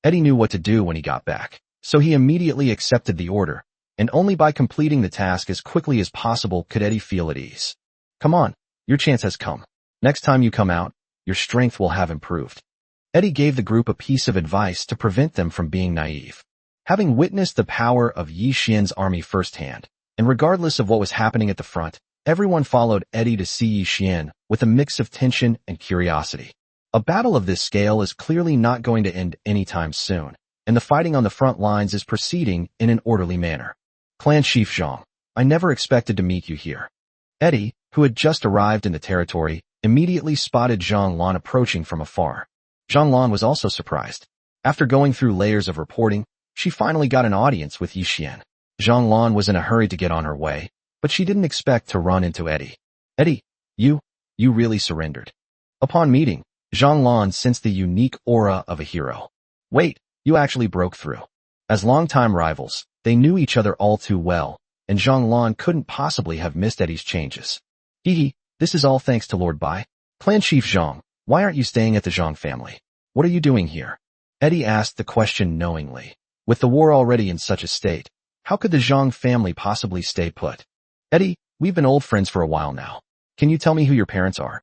S1: Eddie knew what to do when he got back, so he immediately accepted the order, and only by completing the task as quickly as possible could Eddie feel at ease. Come on, your chance has come. Next time you come out, your strength will have improved. Eddie gave the group a piece of advice to prevent them from being naive. Having witnessed the power of Yi Xian's army firsthand, and regardless of what was happening at the front, everyone followed Eddie to see Yi Xian with a mix of tension and curiosity. A battle of this scale is clearly not going to end anytime soon, and the fighting on the front lines is proceeding in an orderly manner. Clan Chief Zhang, I never expected to meet you here. Eddie, who had just arrived in the territory, immediately spotted Zhang Lan approaching from afar. Zhang Lan was also surprised. After going through layers of reporting, she finally got an audience with Yi Xian. Zhang Lan was in a hurry to get on her way, but she didn't expect to run into Eddie. Eddie, you really surrendered. Upon meeting, Zhang Lan sensed the unique aura of a hero. Wait, you actually broke through. As longtime rivals, they knew each other all too well, and Zhang Lan couldn't possibly have missed Eddie's changes. Hehe, this is all thanks to Lord Bai. Clan Chief Zhang, why aren't you staying at the Zhang family? What are you doing here? Eddie asked the question knowingly. With the war already in such a state, how could the Zhang family possibly stay put? Eddie, we've been old friends for a while now. Can you tell me who your parents are?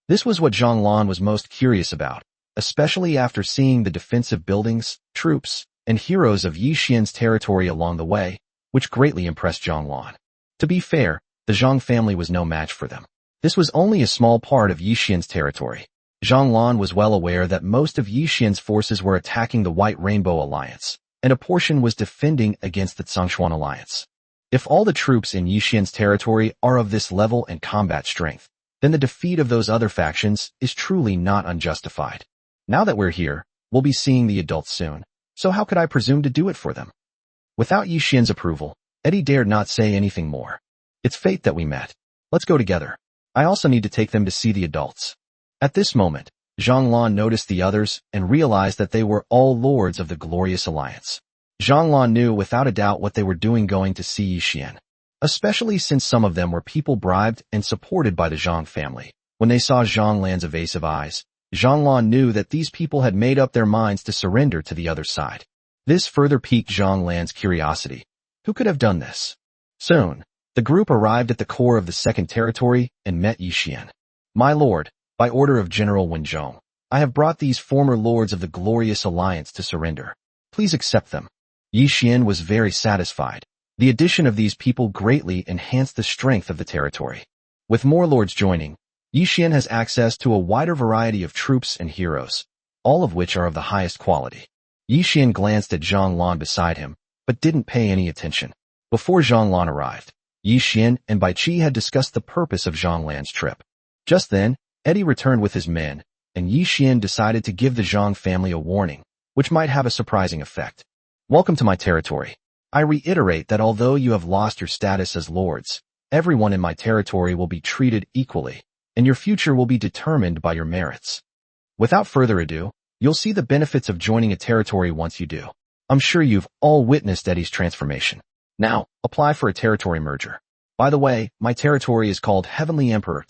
S1: This was what Zhang Lan was most curious about, especially after seeing the defensive buildings, troops, and heroes of Yi Xian's territory along the way, which greatly impressed Zhang Lan. To be fair, the Zhang family was no match for them. This was only a small part of Yi Xian's territory. Zhang Lan was well aware that most of Yi Xian's forces were attacking the White Rainbow Alliance, and a portion was defending against the Zhongshuan Alliance. If all the troops in Yi Xian's territory are of this level and combat strength, then the defeat of those other factions is truly not unjustified. Now that we're here, we'll be seeing the adults soon, so how could I presume to do it for them? Without Yi Xian's approval, Eddie dared not say anything more. It's fate that we met. Let's go together. I also need to take them to see the adults. At this moment, Zhang Lan noticed the others and realized that they were all lords of the Glorious Alliance. Zhang Lan knew without a doubt what they were doing going to see Yi Xian, especially since some of them were people bribed and supported by the Zhang family. When they saw Zhang Lan's evasive eyes, Zhang Lan knew that these people had made up their minds to surrender to the other side. This further piqued Zhang Lan's curiosity. Who could have done this? Soon, the group arrived at the core of the second territory and met Yi Xian. My lord, by order of General Wen Zhong, I have brought these former lords of the Glorious Alliance to surrender. Please accept them. Yi Xian was very satisfied. The addition of these people greatly enhanced the strength of the territory. With more lords joining, Yi Xian has access to a wider variety of troops and heroes, all of which are of the highest quality. Yi Xian glanced at Zhang Lan beside him, but didn't pay any attention. Before Zhang Lan arrived, Yi Xian and Bai Qi had discussed the purpose of Zhang Lan's trip. Just then, Eddie returned with his men, and Yi Xian decided to give the Zhang family a warning, which might have a surprising effect. Welcome to my territory. I reiterate that although you have lost your status as lords, everyone in my territory will be treated equally, and your future will be determined by your merits. Without further ado, you'll see the benefits of joining a territory once you do. I'm sure you've all witnessed Eddie's transformation. Now, apply for a territory merger. By the way, my territory is called Heavenly Emperor.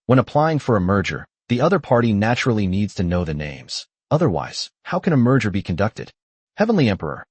S1: When applying for a merger, the other party naturally needs to know the names. Otherwise, how can a merger be conducted? Heavenly Emperor.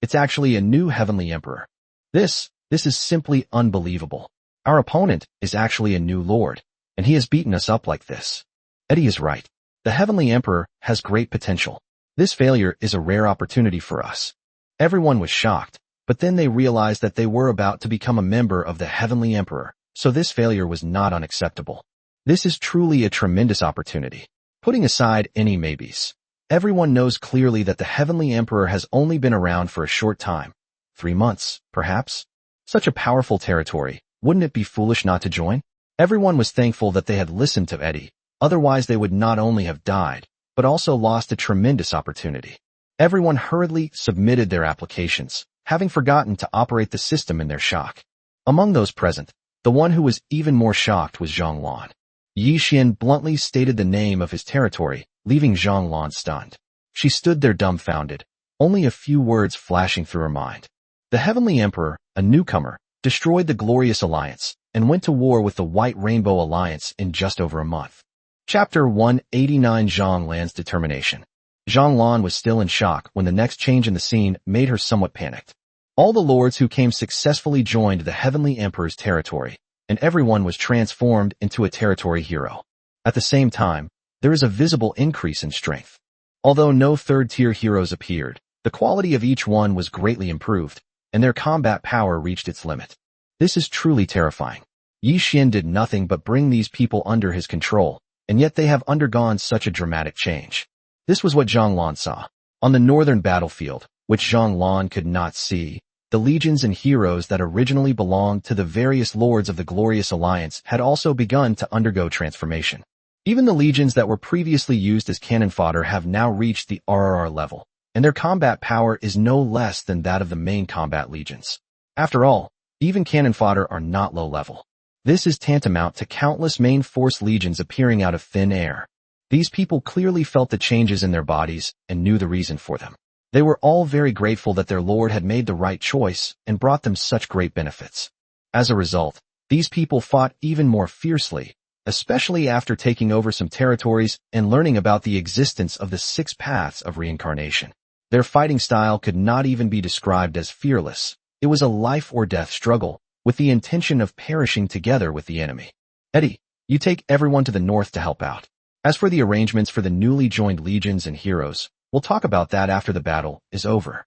S1: It's actually a new Heavenly Emperor. This is simply unbelievable. Our opponent is actually a new lord, and he has beaten us up like this. Eddie is right. The Heavenly Emperor has great potential. This failure is a rare opportunity for us. Everyone was shocked, But then they realized that they were about to become a member of the Heavenly Emperor, so this failure was not unacceptable. This is truly a tremendous opportunity. Putting aside any maybes, everyone knows clearly that the Heavenly Emperor has only been around for a short time. 3 months, perhaps? Such a powerful territory, wouldn't it be foolish not to join? Everyone was thankful that they had listened to Eddie, otherwise they would not only have died, but also lost a tremendous opportunity. Everyone hurriedly submitted their applications, having forgotten to operate the system in their shock. Among those present, the one who was even more shocked was Zhang Lan. Yi Xian bluntly stated the name of his territory, leaving Zhang Lan stunned. She stood there dumbfounded, only a few words flashing through her mind. The Heavenly Emperor, a newcomer, destroyed the Glorious Alliance, and went to war with the White Rainbow Alliance in just over a month. Chapter 189 Zhang Lan's Determination. Zhang Lan was still in shock when the next change in the scene made her somewhat panicked. All the lords who came successfully joined the Heavenly Emperor's territory, and everyone was transformed into a territory hero. At the same time, there is a visible increase in strength. Although no third-tier heroes appeared, the quality of each one was greatly improved, and their combat power reached its limit. This is truly terrifying. Yi Xian did nothing but bring these people under his control, and yet they have undergone such a dramatic change. This was what Zhang Lan saw. On the northern battlefield, which Zhang Lan could not see, the legions and heroes that originally belonged to the various lords of the Glorious Alliance had also begun to undergo transformation. Even the legions that were previously used as cannon fodder have now reached the RRR level, and their combat power is no less than that of the main combat legions. After all, even cannon fodder are not low level. This is tantamount to countless main force legions appearing out of thin air. These people clearly felt the changes in their bodies and knew the reason for them. They were all very grateful that their lord had made the right choice and brought them such great benefits. As a result, these people fought even more fiercely, especially after taking over some territories and learning about the existence of the 6 paths of reincarnation. Their fighting style could not even be described as fearless. It was a life-or-death struggle, with the intention of perishing together with the enemy. Eddie, you take everyone to the north to help out. As for the arrangements for the newly joined legions and heroes, we'll talk about that after the battle is over.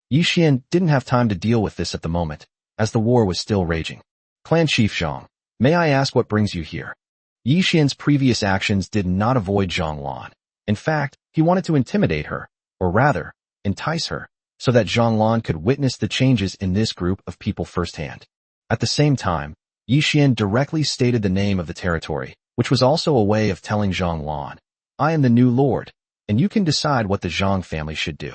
S1: Yi Xian didn't have time to deal with this at the moment, as the war was still raging. Clan Chief Zhang, may I ask what brings you here? Yi Xian's previous actions did not avoid Zhang Lan. In fact, he wanted to intimidate her, or rather, entice her, so that Zhang Lan could witness the changes in this group of people firsthand. At the same time, Yi Xian directly stated the name of the territory, which was also a way of telling Zhang Lan, I am the new lord, and you can decide what the Zhang family should do.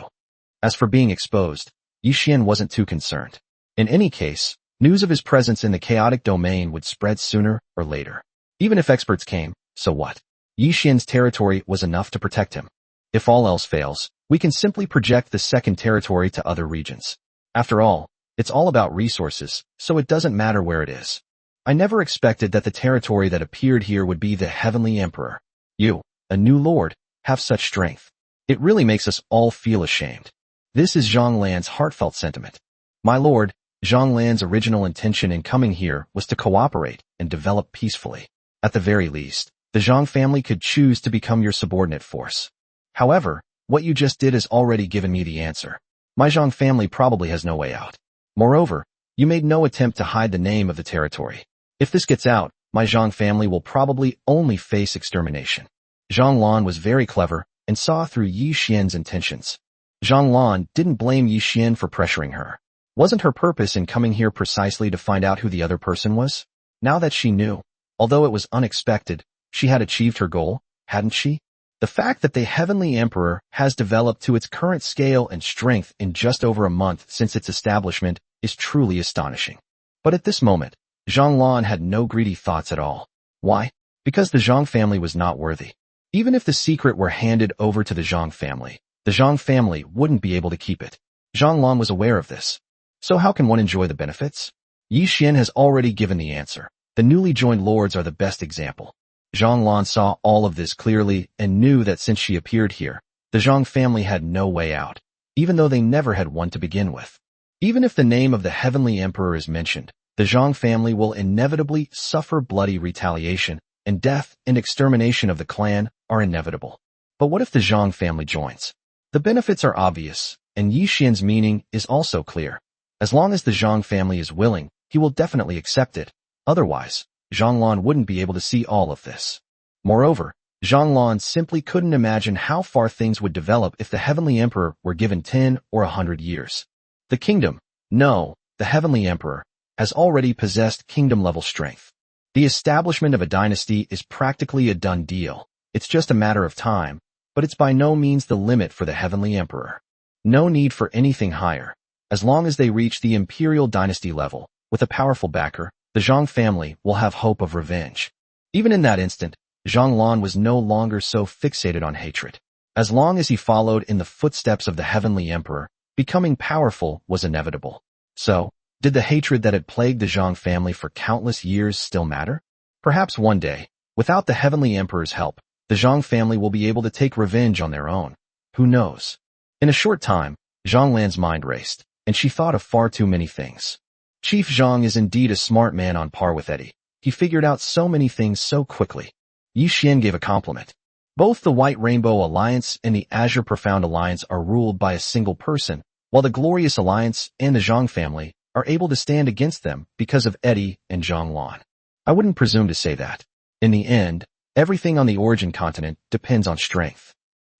S1: As for being exposed, Yi Xian wasn't too concerned. In any case, news of his presence in the chaotic domain would spread sooner or later. Even if experts came, so what? Yi Xian's territory was enough to protect him. If all else fails, we can simply project the second territory to other regions. After all, it's all about resources, so it doesn't matter where it is. I never expected that the territory that appeared here would be the Heavenly Emperor. You, a new lord, have such strength. It really makes us all feel ashamed. This is Zhang Lan's heartfelt sentiment. My lord, Zhang Lan's original intention in coming here was to cooperate and develop peacefully. At the very least, the Zhang family could choose to become your subordinate force. However, what you just did has already given me the answer. My Zhang family probably has no way out. Moreover, you made no attempt to hide the name of the territory. If this gets out, my Zhang family will probably only face extermination. Zhang Lan was very clever and saw through Yi Xian's intentions. Zhang Lan didn't blame Yi Xian for pressuring her. Wasn't her purpose in coming here precisely to find out who the other person was? Now that she knew, although it was unexpected, she had achieved her goal, hadn't she? The fact that the Heavenly Emperor has developed to its current scale and strength in just over a month since its establishment is truly astonishing. But at this moment, Zhang Lan had no greedy thoughts at all. Why? Because the Zhang family was not worthy. Even if the secret were handed over to the Zhang family wouldn't be able to keep it. Zhang Lan was aware of this. So how can one enjoy the benefits? Yi Xian has already given the answer. The newly joined lords are the best example. Zhang Lan saw all of this clearly and knew that since she appeared here, the Zhang family had no way out, even though they never had one to begin with. Even if the name of the Heavenly Emperor is mentioned, the Zhang family will inevitably suffer bloody retaliation, and death and extermination of the clan are inevitable. But what if the Zhang family joins? The benefits are obvious, and Yi Xian's meaning is also clear. As long as the Zhang family is willing, he will definitely accept it. Otherwise, Zhanglan wouldn't be able to see all of this. Moreover, Zhanglan simply couldn't imagine how far things would develop if the Heavenly Emperor were given 10 or 100 years. The kingdom, no, the Heavenly Emperor, has already possessed kingdom-level strength. The establishment of a dynasty is practically a done deal. It's just a matter of time, but it's by no means the limit for the Heavenly Emperor. No need for anything higher. As long as they reach the imperial dynasty level, with a powerful backer, the Zhang family will have hope of revenge. Even in that instant, Zhanglan was no longer so fixated on hatred. As long as he followed in the footsteps of the Heavenly Emperor, becoming powerful was inevitable. So, did the hatred that had plagued the Zhang family for countless years still matter? Perhaps one day, without the Heavenly Emperor's help, the Zhang family will be able to take revenge on their own. Who knows? In a short time, Zhanglan's mind raced, and she thought of far too many things. Chief Zhang is indeed a smart man on par with Eddie. He figured out so many things so quickly. Yi Xian gave a compliment. Both the White Rainbow Alliance and the Azure Profound Alliance are ruled by a single person, while the Glorious Alliance and the Zhang family are able to stand against them because of Eddie and Zhanglan. I wouldn't presume to say that. In the end, everything on the origin continent depends on strength.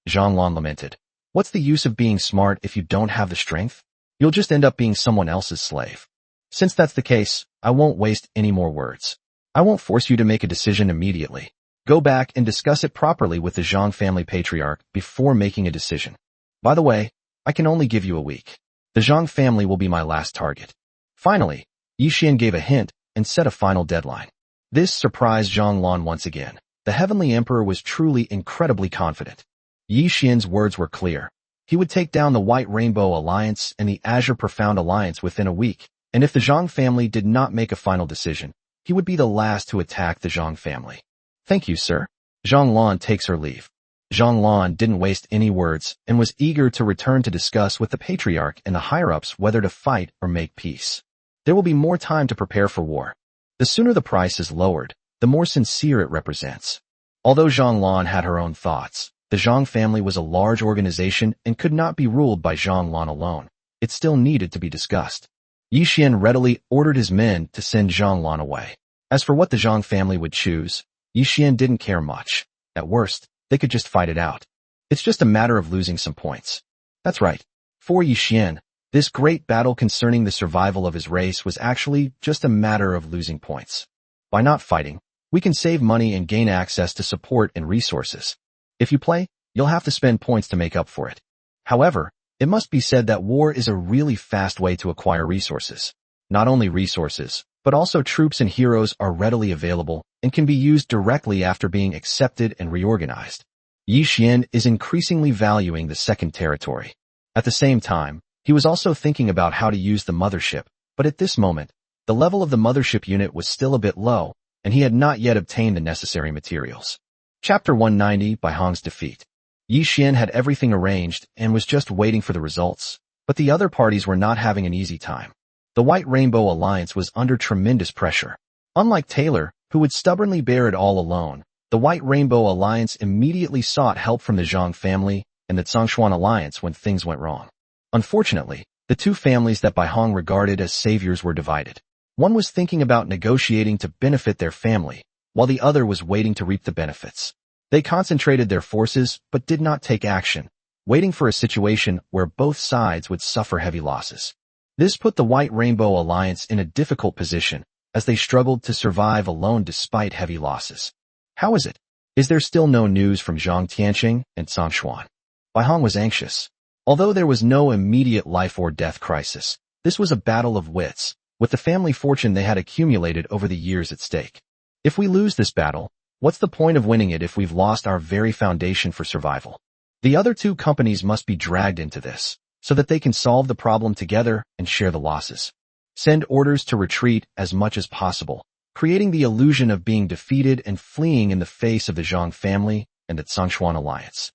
S1: Zhanglan lamented. What's the use of being smart if you don't have the strength? You'll just end up being someone else's slave. Since that's the case, I won't waste any more words. I won't force you to make a decision immediately. Go back and discuss it properly with the Zhang family patriarch before making a decision. By the way, I can only give you a week. The Zhang family will be my last target. Finally, Yi Xian gave a hint and set a final deadline. This surprised Zhanglan once again. The Heavenly Emperor was truly incredibly confident. Yi Xian's words were clear. He would take down the White Rainbow Alliance and the Azure Profound Alliance within a week, and if the Zhang family did not make a final decision, he would be the last to attack the Zhang family. Thank you, sir. Zhanglan takes her leave. Zhanglan didn't waste any words and was eager to return to discuss with the patriarch and the higher-ups whether to fight or make peace. There will be more time to prepare for war. The sooner the price is lowered, the more sincere it represents. Although Zhanglan had her own thoughts, the Zhang family was a large organization and could not be ruled by Zhanglan alone. It still needed to be discussed. Yi Xian readily ordered his men to send Zhanglan away. As for what the Zhang family would choose, Yi Xian didn't care much. At worst, they could just fight it out. It's just a matter of losing some points. That's right. For Yi Xian, this great battle concerning the survival of his race was actually just a matter of losing points. By not fighting, we can save money and gain access to support and resources. If you play, you'll have to spend points to make up for it. However, it must be said that war is a really fast way to acquire resources. Not only resources, but also troops and heroes are readily available and can be used directly after being accepted and reorganized. Yi Xian is increasingly valuing the second territory. At the same time, he was also thinking about how to use the mothership, but at this moment, the level of the mothership unit was still a bit low, and he had not yet obtained the necessary materials. Chapter 190 by Hong's Defeat. Yi Xian had everything arranged and was just waiting for the results, but the other parties were not having an easy time. The White Rainbow Alliance was under tremendous pressure. Unlike Taylor, who would stubbornly bear it all alone, the White Rainbow Alliance immediately sought help from the Zhang family and the Zhongshuan Alliance when things went wrong. Unfortunately, the two families that Bai Hong regarded as saviors were divided. One was thinking about negotiating to benefit their family, while the other was waiting to reap the benefits. They concentrated their forces but did not take action, waiting for a situation where both sides would suffer heavy losses. This put the White Rainbow Alliance in a difficult position, as they struggled to survive alone despite heavy losses. How is it? Is there still no news from Zhang Tianqing and Zhongshuan? Bai Hong was anxious. Although there was no immediate life or death crisis, this was a battle of wits, with the family fortune they had accumulated over the years at stake. If we lose this battle, what's the point of winning it if we've lost our very foundation for survival? The other two companies must be dragged into this, so that they can solve the problem together and share the losses. Send orders to retreat as much as possible, creating the illusion of being defeated and fleeing in the face of the Zhang family and the Zhongshuan Alliance.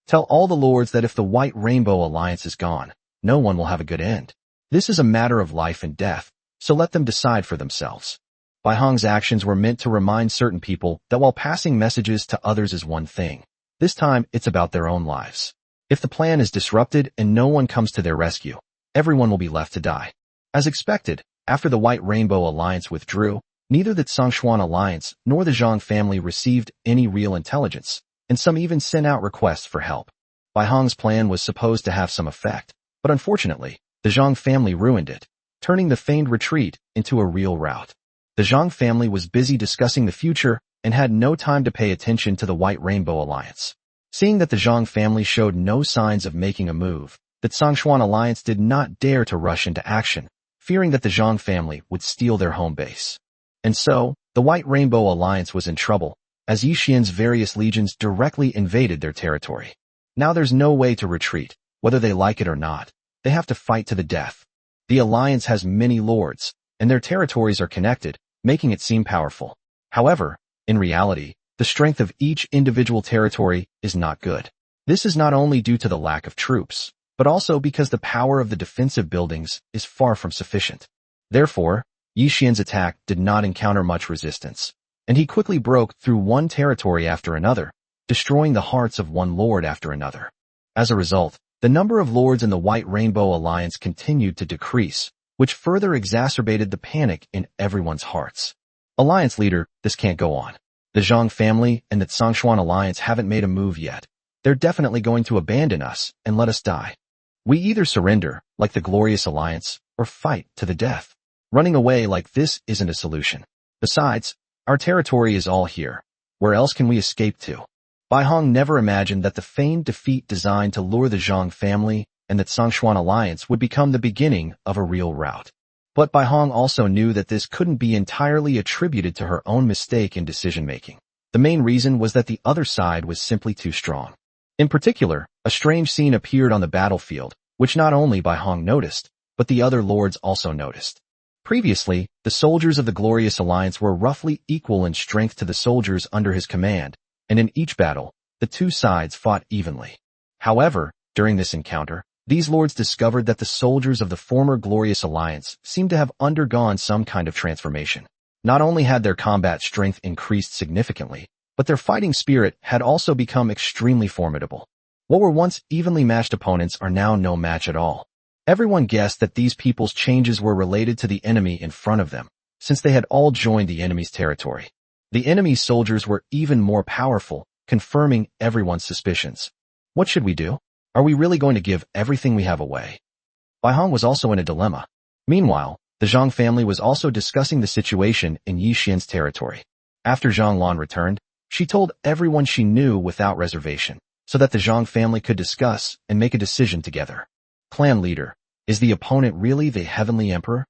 S1: Tell all the lords that if the White Rainbow Alliance is gone, no one will have a good end. This is a matter of life and death, so let them decide for themselves. Bai Hong's actions were meant to remind certain people that while passing messages to others is one thing, this time it's about their own lives. If the plan is disrupted and no one comes to their rescue, everyone will be left to die. As expected, after the White Rainbow Alliance withdrew, neither the Tsongshuan Alliance nor the Zhang family received any real intelligence, and some even sent out requests for help. Bai Hong's plan was supposed to have some effect, but unfortunately, the Zhang family ruined it, turning the feigned retreat into a real rout. The Zhang family was busy discussing the future and had no time to pay attention to the White Rainbow Alliance. Seeing that the Zhang family showed no signs of making a move, the Tsongshuan Alliance did not dare to rush into action, fearing that the Zhang family would steal their home base. And so, the White Rainbow Alliance was in trouble, as Yixian's various legions directly invaded their territory. Now there's no way to retreat, whether they like it or not. They have to fight to the death. The alliance has many lords, and their territories are connected, making it seem powerful. However, in reality, the strength of each individual territory is not good. This is not only due to the lack of troops, but also because the power of the defensive buildings is far from sufficient. Therefore, Yixian's attack did not encounter much resistance, and he quickly broke through one territory after another, destroying the hearts of one lord after another. As a result, the number of lords in the White Rainbow Alliance continued to decrease, which further exacerbated the panic in everyone's hearts. Alliance leader, this can't go on. The Zhang family and the Tsongshuan Alliance haven't made a move yet. They're definitely going to abandon us and let us die. We either surrender, like the Glorious Alliance, or fight to the death. Running away like this isn't a solution. Besides, our territory is all here. Where else can we escape to? Bai Hong never imagined that the feigned defeat designed to lure the Zhang family and the Tsongshuan Alliance would become the beginning of a real rout. But Bai Hong also knew that this couldn't be entirely attributed to her own mistake in decision-making. The main reason was that the other side was simply too strong. In particular, a strange scene appeared on the battlefield, which not only Bai Hong noticed, but the other lords also noticed. Previously, the soldiers of the Glorious Alliance were roughly equal in strength to the soldiers under his command, and in each battle, the two sides fought evenly. However, during this encounter, these lords discovered that the soldiers of the former Glorious Alliance seemed to have undergone some kind of transformation. Not only had their combat strength increased significantly, but their fighting spirit had also become extremely formidable. What were once evenly matched opponents are now no match at all. Everyone guessed that these people's changes were related to the enemy in front of them, since they had all joined the enemy's territory. The enemy's soldiers were even more powerful, confirming everyone's suspicions. What should we do? Are we really going to give everything we have away? Bai Hong was also in a dilemma. Meanwhile, the Zhang family was also discussing the situation in Yixian's territory. After Zhang Lan returned, she told everyone she knew without reservation, so that the Zhang family could discuss and make a decision together. Clan leader, is the opponent really the Heavenly Emperor?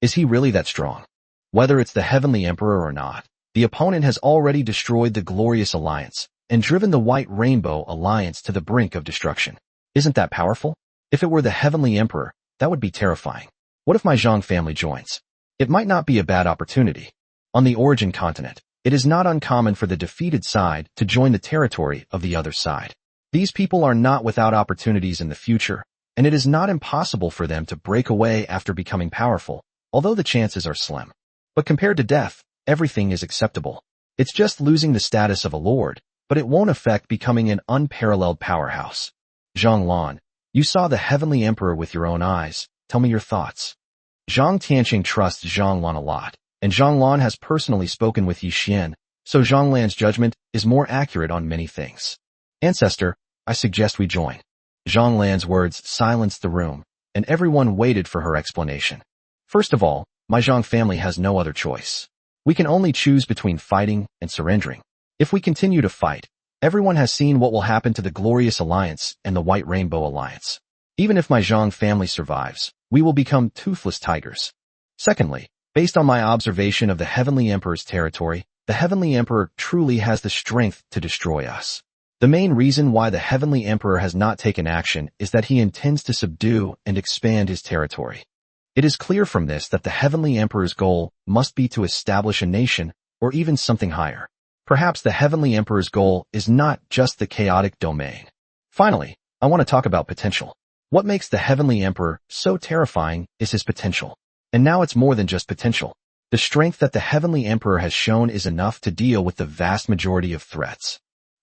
S1: Is he really that strong? Whether it's the Heavenly Emperor or not, the opponent has already destroyed the Glorious Alliance and driven the White Rainbow Alliance to the brink of destruction. Isn't that powerful? If it were the Heavenly Emperor, that would be terrifying. What if my Zhang family joins? It might not be a bad opportunity. On the origin continent, it is not uncommon for the defeated side to join the territory of the other side. These people are not without opportunities in the future, and it is not impossible for them to break away after becoming powerful, although the chances are slim. But compared to death, everything is acceptable. It's just losing the status of a lord, but it won't affect becoming an unparalleled powerhouse. Zhang Lan, you saw the Heavenly Emperor with your own eyes. Tell me your thoughts. Zhang Tianqing trusts Zhang Lan a lot, and Zhang Lan has personally spoken with Yixian, so Zhang Lan's judgment is more accurate on many things. Ancestor, I suggest we join. Zhang Lan's words silenced the room, and everyone waited for her explanation. First of all, my Zhang family has no other choice. We can only choose between fighting and surrendering. If we continue to fight, everyone has seen what will happen to the Glorious Alliance and the White Rainbow Alliance. Even if my Zhang family survives, we will become toothless tigers. Secondly, based on my observation of the Heavenly Emperor's territory, the Heavenly Emperor truly has the strength to destroy us. The main reason why the Heavenly Emperor has not taken action is that he intends to subdue and expand his territory. It is clear from this that the Heavenly Emperor's goal must be to establish a nation, or even something higher. Perhaps the Heavenly Emperor's goal is not just the chaotic domain. Finally, I want to talk about potential. What makes the Heavenly Emperor so terrifying is his potential. And now it's more than just potential. The strength that the Heavenly Emperor has shown is enough to deal with the vast majority of threats.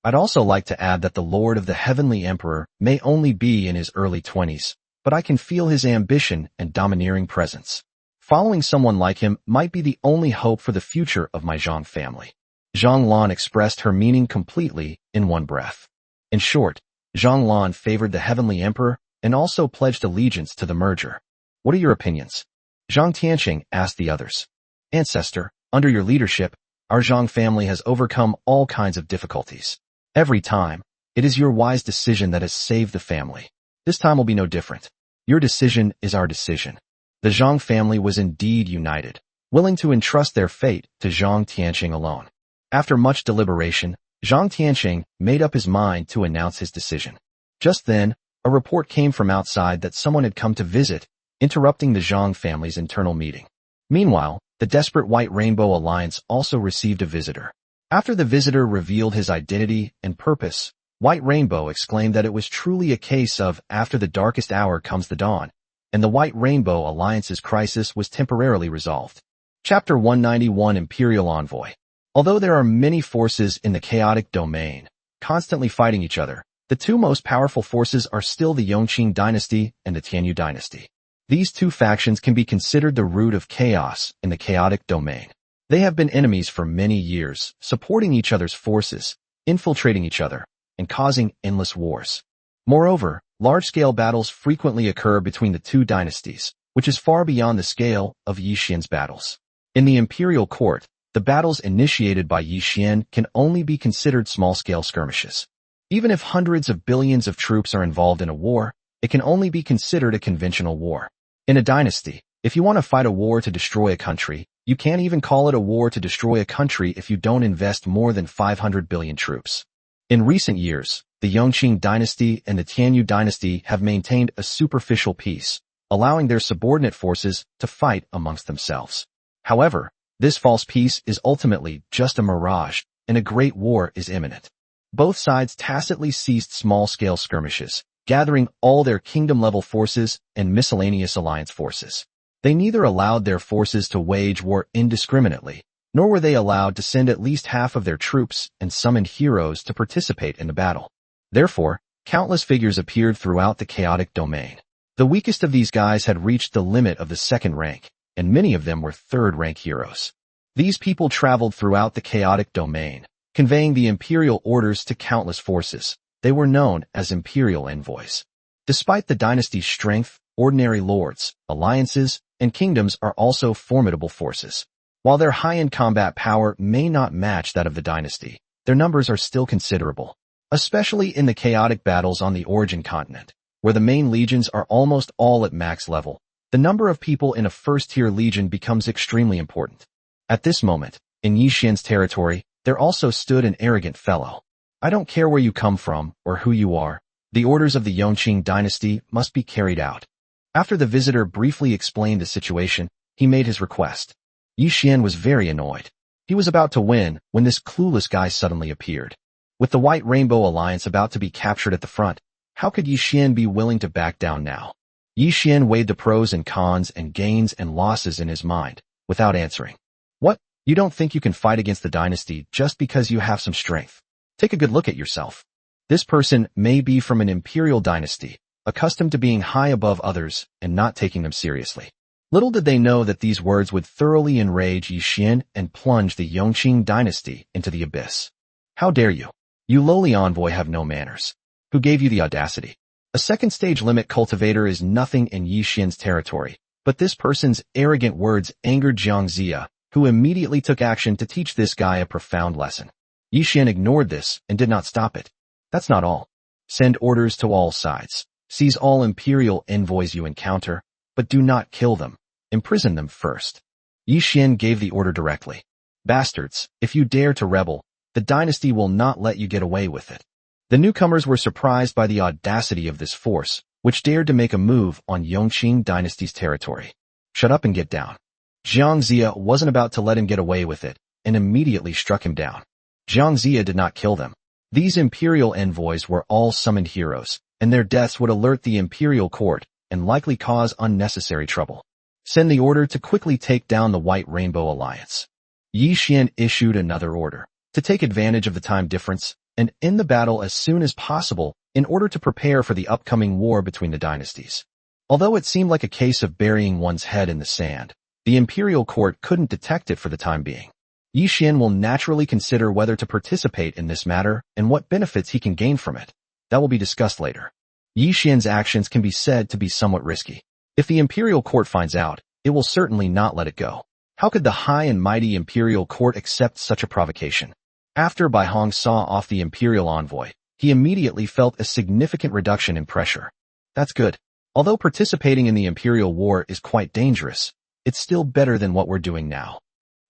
S1: I'd also like to add that the Lord of the Heavenly Emperor may only be in his early 20s, but I can feel his ambition and domineering presence. Following someone like him might be the only hope for the future of my Zhang family." Zhang Lan expressed her meaning completely in one breath. In short, Zhang Lan favored the Heavenly Emperor and also pledged allegiance to the merger. "What are your opinions?" Zhang Tianqing asked the others. "Ancestor, under your leadership, our Zhang family has overcome all kinds of difficulties. Every time, it is your wise decision that has saved the family. This time will be no different. Your decision is our decision." The Zhang family was indeed united, willing to entrust their fate to Zhang Tianqing alone. After much deliberation, Zhang Tianqing made up his mind to announce his decision. Just then, a report came from outside that someone had come to visit, interrupting the Zhang family's internal meeting. Meanwhile, the desperate White Rainbow Alliance also received a visitor. After the visitor revealed his identity and purpose, White Rainbow exclaimed that it was truly a case of after the darkest hour comes the dawn, and the White Rainbow Alliance's crisis was temporarily resolved. Chapter 191 Imperial Envoy. Although there are many forces in the chaotic domain, constantly fighting each other, the two most powerful forces are still the Yongqing dynasty and the Tianyu dynasty. These two factions can be considered the root of chaos in the chaotic domain. They have been enemies for many years, supporting each other's forces, infiltrating each other, and causing endless wars. Moreover, large-scale battles frequently occur between the two dynasties, which is far beyond the scale of Yi Xian's battles. In the imperial court, the battles initiated by Yi Xian can only be considered small-scale skirmishes. Even if hundreds of billions of troops are involved in a war, it can only be considered a conventional war. In a dynasty, if you want to fight a war to destroy a country, you can't even call it a war to destroy a country if you don't invest more than 500 billion troops. In recent years, the Yongqing dynasty and the Tianyu dynasty have maintained a superficial peace, allowing their subordinate forces to fight amongst themselves. However, this false peace is ultimately just a mirage, and a great war is imminent. Both sides tacitly ceased small-scale skirmishes, gathering all their kingdom-level forces and miscellaneous alliance forces. They neither allowed their forces to wage war indiscriminately, nor were they allowed to send at least half of their troops and summoned heroes to participate in the battle. Therefore, countless figures appeared throughout the chaotic domain. The weakest of these guys had reached the limit of the second rank, and many of them were third-rank heroes. These people traveled throughout the chaotic domain, conveying the imperial orders to countless forces. They were known as imperial envoys. Despite the dynasty's strength, ordinary lords, alliances, and kingdoms are also formidable forces. While their high-end combat power may not match that of the dynasty, their numbers are still considerable, especially in the chaotic battles on the origin continent, where the main legions are almost all at max level. The number of people in a first-tier legion becomes extremely important. At this moment, in Yi Xian's territory, there also stood an arrogant fellow. "I don't care where you come from or who you are. The orders of the Yongqing dynasty must be carried out." After the visitor briefly explained the situation, he made his request. Yi Xian was very annoyed. He was about to win when this clueless guy suddenly appeared. With the White Rainbow Alliance about to be captured at the front, how could Yi Xian be willing to back down now? Yi Xian weighed the pros and cons and gains and losses in his mind, without answering. "What? You don't think you can fight against the dynasty just because you have some strength? Take a good look at yourself." This person may be from an imperial dynasty, accustomed to being high above others and not taking them seriously. Little did they know that these words would thoroughly enrage Yi Xian and plunge the Yongqing dynasty into the abyss. "How dare you? You lowly envoy have no manners. Who gave you the audacity?" A second-stage limit cultivator is nothing in Yi Xian's territory, but this person's arrogant words angered Jiang Zia, who immediately took action to teach this guy a profound lesson. Yi Xian ignored this and did not stop it. "That's not all. Send orders to all sides. Seize all imperial envoys you encounter, but do not kill them. Imprison them first." Yi Xian gave the order directly. "Bastards, if you dare to rebel, the dynasty will not let you get away with it." The newcomers were surprised by the audacity of this force, which dared to make a move on Yongqing dynasty's territory. "Shut up and get down." Jiang Zia wasn't about to let him get away with it, and immediately struck him down. Jiang Zia did not kill them. These imperial envoys were all summoned heroes, and their deaths would alert the imperial court and likely cause unnecessary trouble. "Send the order to quickly take down the White Rainbow Alliance." Yi Xian issued another order, to take advantage of the time difference and end the battle as soon as possible in order to prepare for the upcoming war between the dynasties. Although it seemed like a case of burying one's head in the sand, the imperial court couldn't detect it for the time being. Yi Xian will naturally consider whether to participate in this matter and what benefits he can gain from it. That will be discussed later. Yi Xian's actions can be said to be somewhat risky. If the imperial court finds out, it will certainly not let it go. How could the high and mighty imperial court accept such a provocation? After Bai Hong saw off the imperial envoy, he immediately felt a significant reduction in pressure. That's good. Although participating in the imperial war is quite dangerous, it's still better than what we're doing now.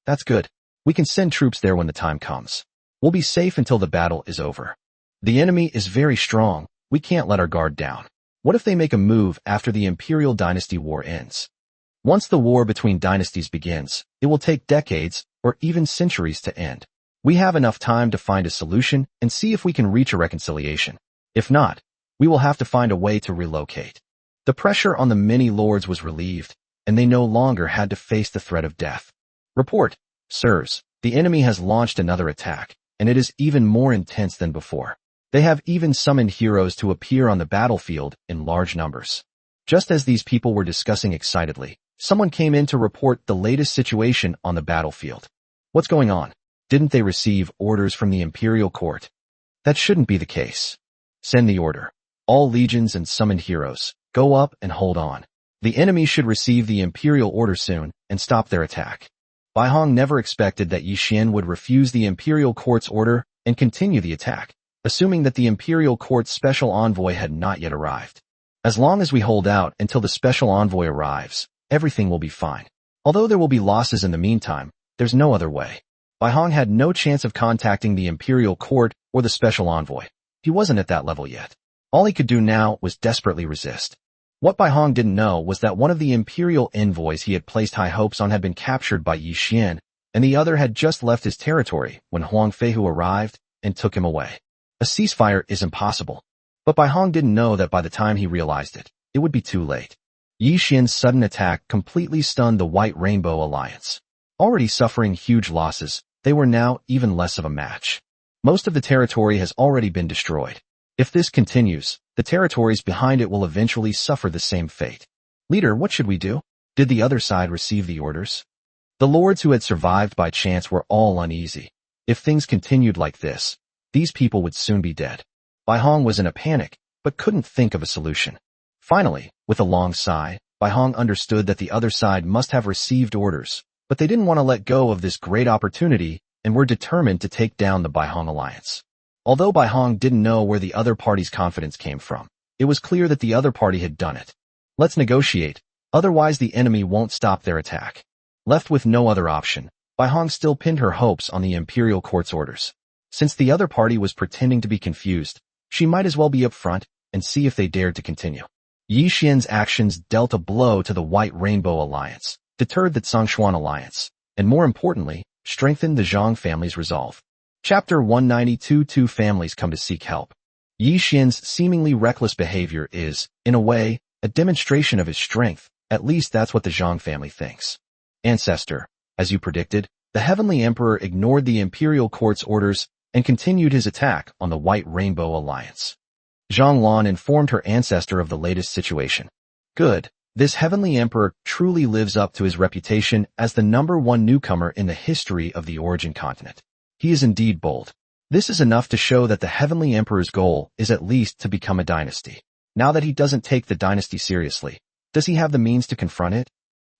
S1: That's good. We can send troops there when the time comes. We'll be safe until the battle is over. The enemy is very strong. We can't let our guard down. What if they make a move after the imperial dynasty war ends? Once the war between dynasties begins, it will take decades or even centuries to end. We have enough time to find a solution and see if we can reach a reconciliation. If not, we will have to find a way to relocate. The pressure on the many lords was relieved, and they no longer had to face the threat of death. Report, sirs, the enemy has launched another attack, and it is even more intense than before. They have even summoned heroes to appear on the battlefield in large numbers. Just as these people were discussing excitedly, someone came in to report the latest situation on the battlefield. What's going on? Didn't they receive orders from the imperial court? That shouldn't be the case. Send the order. All legions and summoned heroes, go up and hold on. The enemy should receive the imperial order soon and stop their attack. Bai Hong never expected that Yi Xian would refuse the imperial court's order and continue the attack, assuming that the imperial court's special envoy had not yet arrived. As long as we hold out until the special envoy arrives, everything will be fine. Although there will be losses in the meantime, there's no other way. Bai Hong had no chance of contacting the imperial court or the special envoy. He wasn't at that level yet. All he could do now was desperately resist. What Bai Hong didn't know was that one of the imperial envoys he had placed high hopes on had been captured by Yi Xian, and the other had just left his territory when Huang Feihu arrived and took him away. A ceasefire is impossible. But Bai Hong didn't know that by the time he realized it, it would be too late. Yi Xian's sudden attack completely stunned the White Rainbow Alliance. Already suffering huge losses, they were now even less of a match. Most of the territory has already been destroyed. If this continues, the territories behind it will eventually suffer the same fate. Leader, what should we do? Did the other side receive the orders? The lords who had survived by chance were all uneasy. If things continued like this, these people would soon be dead. Bai Hong was in a panic, but couldn't think of a solution. Finally, with a long sigh, Bai Hong understood that the other side must have received orders, but they didn't want to let go of this great opportunity and were determined to take down the Bai Hong alliance. Although Bai Hong didn't know where the other party's confidence came from, it was clear that the other party had done it. Let's negotiate, otherwise the enemy won't stop their attack. Left with no other option, Bai Hong still pinned her hopes on the imperial court's orders. Since the other party was pretending to be confused, she might as well be upfront and see if they dared to continue. Yi Xian's actions dealt a blow to the White Rainbow Alliance, deterred the Zhongshuan Alliance, and more importantly, strengthened the Zhang family's resolve. Chapter 192. Two families come to seek help. Yi Xian's seemingly reckless behavior is, in a way, a demonstration of his strength. At least that's what the Zhang family thinks. Ancestor, as you predicted, the Heavenly Emperor ignored the imperial court's orders and continued his attack on the White Rainbow Alliance. Zhang Lan informed her ancestor of the latest situation. Good. This Heavenly Emperor truly lives up to his reputation as the #1 newcomer in the history of the Origin continent. He is indeed bold. This is enough to show that the Heavenly Emperor's goal is at least to become a dynasty. Now that he doesn't take the dynasty seriously, does he have the means to confront it?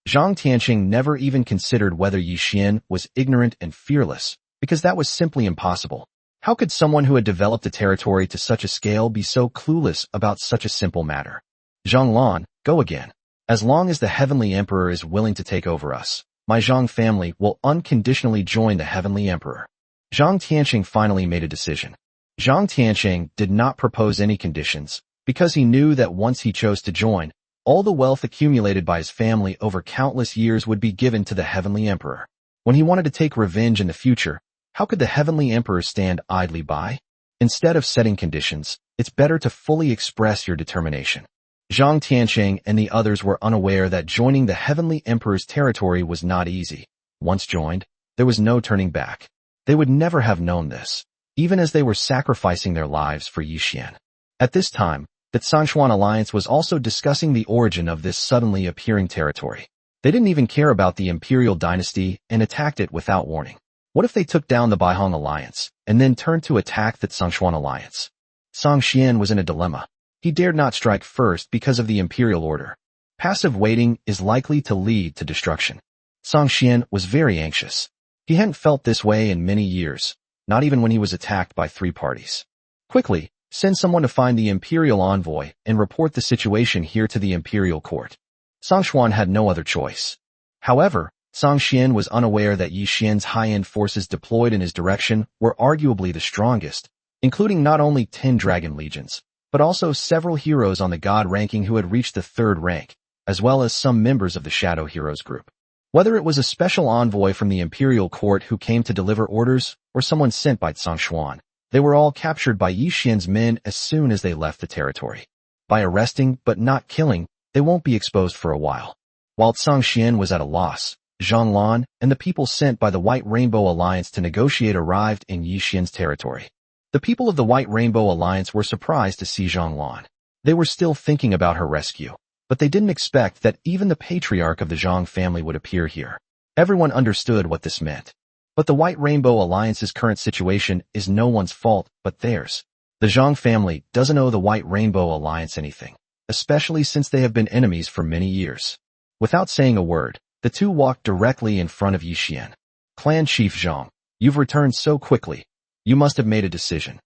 S1: Zhang Tianqing never even considered whether Yi Xian was ignorant and fearless, because that was simply impossible. How could someone who had developed a territory to such a scale be so clueless about such a simple matter? Zhang Lan, go again. As long as the Heavenly Emperor is willing to take over us, my Zhang family will unconditionally join the Heavenly Emperor. Zhang Tianqing finally made a decision. Zhang Tianqing did not propose any conditions, because he knew that once he chose to join, all the wealth accumulated by his family over countless years would be given to the Heavenly Emperor. When he wanted to take revenge in the future, how could the Heavenly Emperor stand idly by? Instead of setting conditions, it's better to fully express your determination. Zhang Tianqing and the others were unaware that joining the Heavenly Emperor's territory was not easy. Once joined, there was no turning back. They would never have known this, even as they were sacrificing their lives for Yi Xian. At this time, that Sangshuan alliance was also discussing the origin of this suddenly appearing territory. They didn't even care about the imperial dynasty and attacked it without warning. What if they took down the Baihong alliance and then turned to attack the Sangshuan alliance? Song Xian was in a dilemma. He dared not strike first because of the imperial order. Passive waiting is likely to lead to destruction. Song Xian was very anxious. He hadn't felt this way in many years, not even when he was attacked by 3 parties. Quickly, send someone to find the imperial envoy and report the situation here to the imperial court. Song Xuan had no other choice. However, Song Xian was unaware that Yi Xian's high-end forces deployed in his direction were arguably the strongest, including not only 10 dragon legions, but also several heroes on the god ranking who had reached the 3rd rank, as well as some members of the Shadow Heroes group. Whether it was a special envoy from the imperial court who came to deliver orders, or someone sent by Song Xuan, they were all captured by Yi Xian's men as soon as they left the territory. By arresting but not killing, they won't be exposed for a while. While Song Xian was at a loss, Zhang Lan and the people sent by the White Rainbow Alliance to negotiate arrived in Yi Xian's territory. The people of the White Rainbow Alliance were surprised to see Zhang Lan. They were still thinking about her rescue, but they didn't expect that even the patriarch of the Zhang family would appear here. Everyone understood what this meant. But the White Rainbow Alliance's current situation is no one's fault but theirs. The Zhang family doesn't owe the White Rainbow Alliance anything, especially since they have been enemies for many years. Without saying a word, the two walked directly in front of Yi Xian. Clan Chief Zhang, you've returned so quickly. You must have made a decision.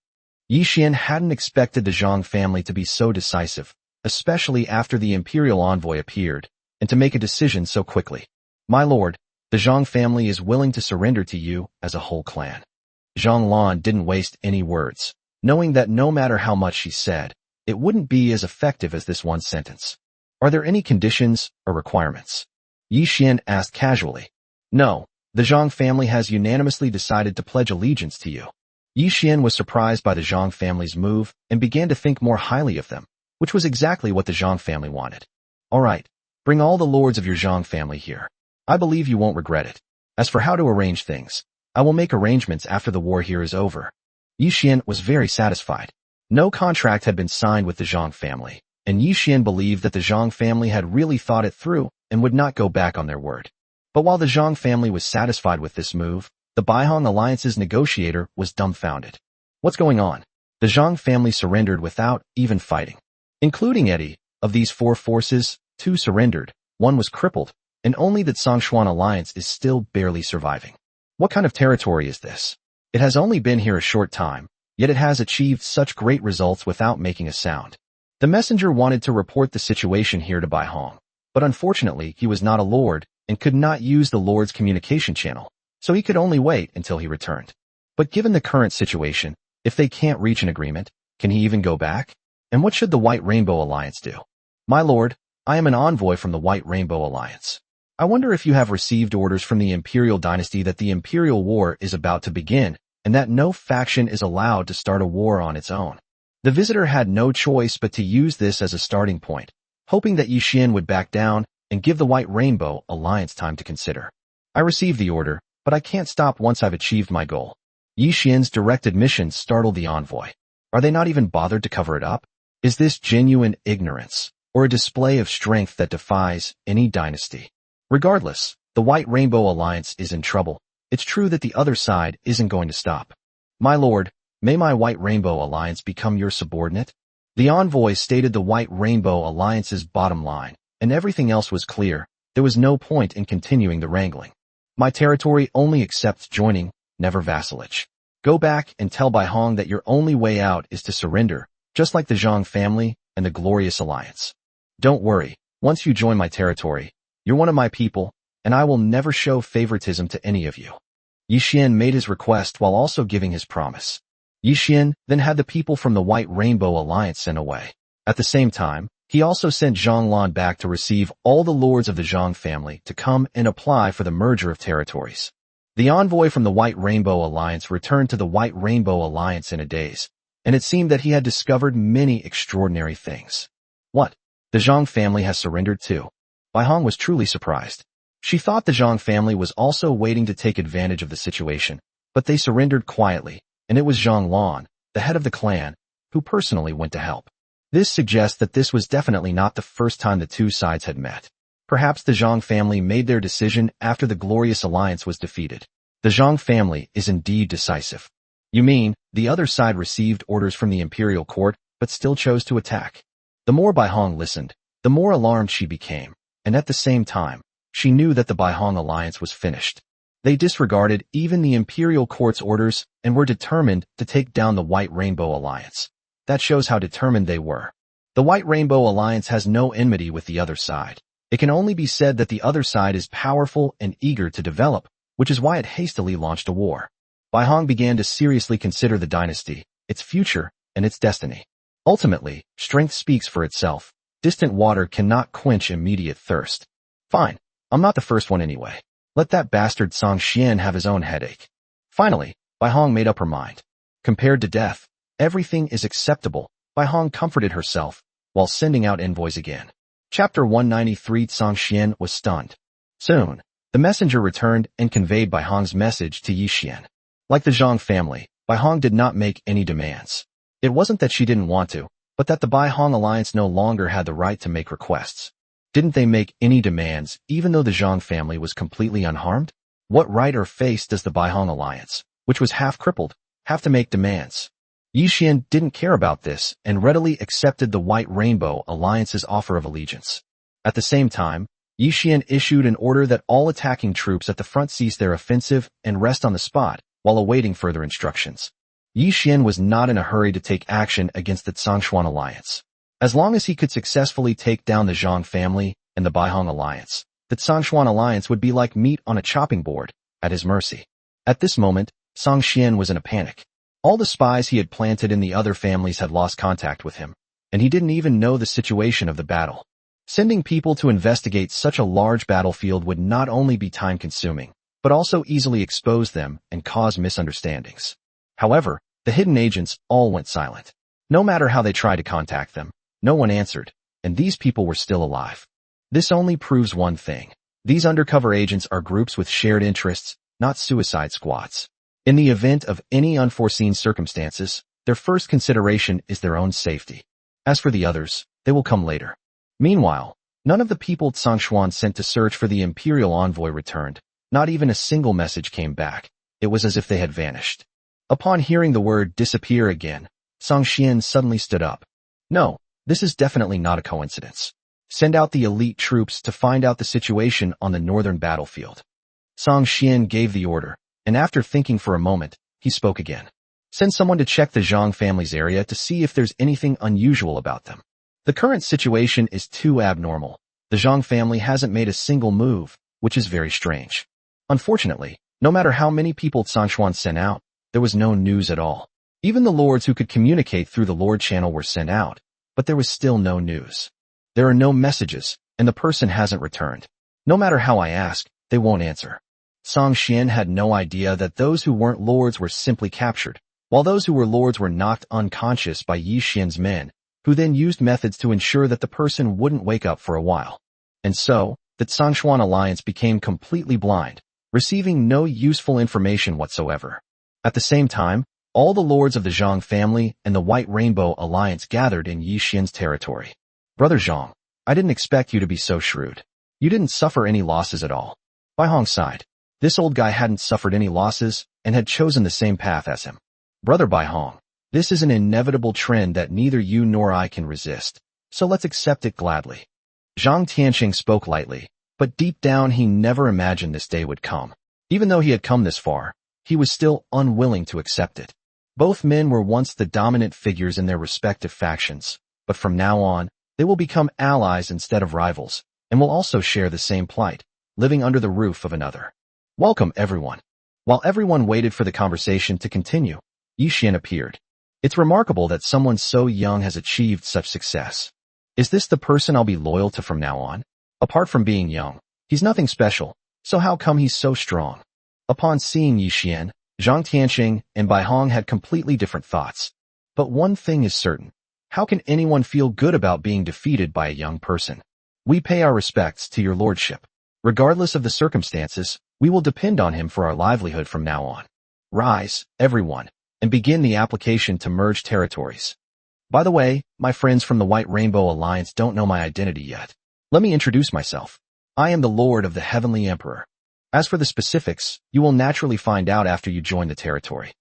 S1: Yi Xian hadn't expected the Zhang family to be so decisive, especially after the imperial envoy appeared, and to make a decision so quickly. My lord, the Zhang family is willing to surrender to you as a whole clan. Zhang Lan didn't waste any words, knowing that no matter how much she said, it wouldn't be as effective as this one sentence. Are there any conditions or requirements? Yi Xian asked casually. No, the Zhang family has unanimously decided to pledge allegiance to you. Yi Xian was surprised by the Zhang family's move and began to think more highly of them, which was exactly what the Zhang family wanted. All right, bring all the lords of your Zhang family here. I believe you won't regret it. As for how to arrange things, I will make arrangements after the war here is over. Yi Xian was very satisfied. No contract had been signed with the Zhang family, and Yi Xian believed that the Zhang family had really thought it through and would not go back on their word. But while the Zhang family was satisfied with this move, the Baihong Alliance's negotiator was dumbfounded. What's going on? The Zhang family surrendered without even fighting. Including Eddie, of these 4 forces, 2 surrendered, 1 was crippled, and only the Sangshuan Alliance is still barely surviving. What kind of territory is this? It has only been here a short time, yet it has achieved such great results without making a sound. The messenger wanted to report the situation here to Baihong, but unfortunately he was not a lord and could not use the lord's communication channel, so he could only wait until he returned. But given the current situation, if they can't reach an agreement, can he even go back? And what should the White Rainbow Alliance do? My lord, I am an envoy from the White Rainbow Alliance. I wonder if you have received orders from the Imperial Dynasty that the Imperial War is about to begin, and that no faction is allowed to start a war on its own. The visitor had no choice but to use this as a starting point, hoping that Yi Xian would back down and give the White Rainbow Alliance time to consider. I received the order, but I can't stop once I've achieved my goal. Yi Xian's directed mission startled the envoy. Are they not even bothered to cover it up? Is this genuine ignorance, or a display of strength that defies any dynasty? Regardless, the White Rainbow Alliance is in trouble. It's true that the other side isn't going to stop. My lord, may my White Rainbow Alliance become your subordinate? The envoy stated the White Rainbow Alliance's bottom line, and everything else was clear. There was no point in continuing the wrangling. My territory only accepts joining, never vassalage. Go back and tell Baihong that your only way out is to surrender, just like the Zhang family and the Glorious Alliance. Don't worry, once you join my territory, you're one of my people, and I will never show favoritism to any of you. Yi Xian made his request while also giving his promise. Yi Xian then had the people from the White Rainbow Alliance sent away. At the same time, he also sent Zhang Lan back to receive all the lords of the Zhang family to come and apply for the merger of territories. The envoy from the White Rainbow Alliance returned to the White Rainbow Alliance in a daze, and it seemed that he had discovered many extraordinary things. What? The Zhang family has surrendered too. Baihong was truly surprised. She thought the Zhang family was also waiting to take advantage of the situation, but they surrendered quietly, and it was Zhang Lan, the head of the clan, who personally went to help. This suggests that this was definitely not the first time the two sides had met. Perhaps the Zhang family made their decision after the glorious alliance was defeated. The Zhang family is indeed decisive. You mean, the other side received orders from the imperial court, but still chose to attack? The more Bai Hong listened, the more alarmed she became, and at the same time, she knew that the Bai Hong alliance was finished. They disregarded even the imperial court's orders and were determined to take down the White Rainbow Alliance. That shows how determined they were. The White Rainbow Alliance has no enmity with the other side. It can only be said that the other side is powerful and eager to develop, which is why it hastily launched a war. Bai Hong began to seriously consider the dynasty, its future, and its destiny. Ultimately, strength speaks for itself. Distant water cannot quench immediate thirst. Fine, I'm not the first one anyway. Let that bastard Song Xian have his own headache. Finally, Bai Hong made up her mind. Compared to death, everything is acceptable. Bai Hong comforted herself, while sending out envoys again. Chapter 193. Song Xian was stunned. Soon, the messenger returned and conveyed Bai Hong's message to Yi Xian. Like the Zhang family, Bai Hong did not make any demands. It wasn't that she didn't want to, but that the Bai Hong alliance no longer had the right to make requests. Didn't they make any demands, even though the Zhang family was completely unharmed? What right or face does the Bai Hong alliance, which was half crippled, have to make demands? Yi Xian didn't care about this and readily accepted the White Rainbow Alliance's offer of allegiance. At the same time, Yi Xian issued an order that all attacking troops at the front cease their offensive and rest on the spot while awaiting further instructions. Yi Xian was not in a hurry to take action against the Zhongshuan alliance. As long as he could successfully take down the Zhang family and the Bai Hong alliance, the Zhongshuan alliance would be like meat on a chopping board, at his mercy. At this moment, Song Xian was in a panic. All the spies he had planted in the other families had lost contact with him, and he didn't even know the situation of the battle. Sending people to investigate such a large battlefield would not only be time-consuming, but also easily expose them and cause misunderstandings. However, the hidden agents all went silent. No matter how they tried to contact them, no one answered, and these people were still alive. This only proves one thing. These undercover agents are groups with shared interests, not suicide squads. In the event of any unforeseen circumstances, their first consideration is their own safety. As for the others, they will come later. Meanwhile, none of the people Zhongshuan sent to search for the imperial envoy returned. Not even a single message came back. It was as if they had vanished. Upon hearing the word disappear again, Song Xian suddenly stood up. No, this is definitely not a coincidence. Send out the elite troops to find out the situation on the northern battlefield. Song Xian gave the order, and after thinking for a moment, he spoke again. Send someone to check the Zhang family's area to see if there's anything unusual about them. The current situation is too abnormal. The Zhang family hasn't made a single move, which is very strange. Unfortunately, no matter how many people Zhongshuan sent out, there was no news at all. Even the lords who could communicate through the lord channel were sent out, but there was still no news. There are no messages, and the person hasn't returned. No matter how I ask, they won't answer. Song Xian had no idea that those who weren't lords were simply captured, while those who were lords were knocked unconscious by Yi Xian's men, who then used methods to ensure that the person wouldn't wake up for a while. And so, the Zhongshuan alliance became completely blind, receiving no useful information whatsoever. At the same time, all the lords of the Zhang family and the White Rainbow Alliance gathered in Yi Xian's territory. Brother Zhang, I didn't expect you to be so shrewd. You didn't suffer any losses at all. Bai Hong sighed. This old guy hadn't suffered any losses and had chosen the same path as him. Brother Bai Hong, this is an inevitable trend that neither you nor I can resist, so let's accept it gladly. Zhang Tianqing spoke lightly, but deep down he never imagined this day would come. Even though he had come this far, he was still unwilling to accept it. Both men were once the dominant figures in their respective factions, but from now on, they will become allies instead of rivals, and will also share the same plight, living under the roof of another. Welcome, everyone. While everyone waited for the conversation to continue, Yi Xian appeared. It's remarkable that someone so young has achieved such success. Is this the person I'll be loyal to from now on? Apart from being young, he's nothing special, so how come he's so strong? Upon seeing Yi Xian, Zhang Tianqing and Bai Hong had completely different thoughts. But one thing is certain. How can anyone feel good about being defeated by a young person? We pay our respects to your lordship. Regardless of the circumstances, we will depend on him for our livelihood from now on. Rise, everyone, and begin the application to merge territories. By the way, my friends from the White Rainbow Alliance don't know my identity yet. Let me introduce myself. I am the Lord of the Heavenly Emperor. As for the specifics, you will naturally find out after you join the territory.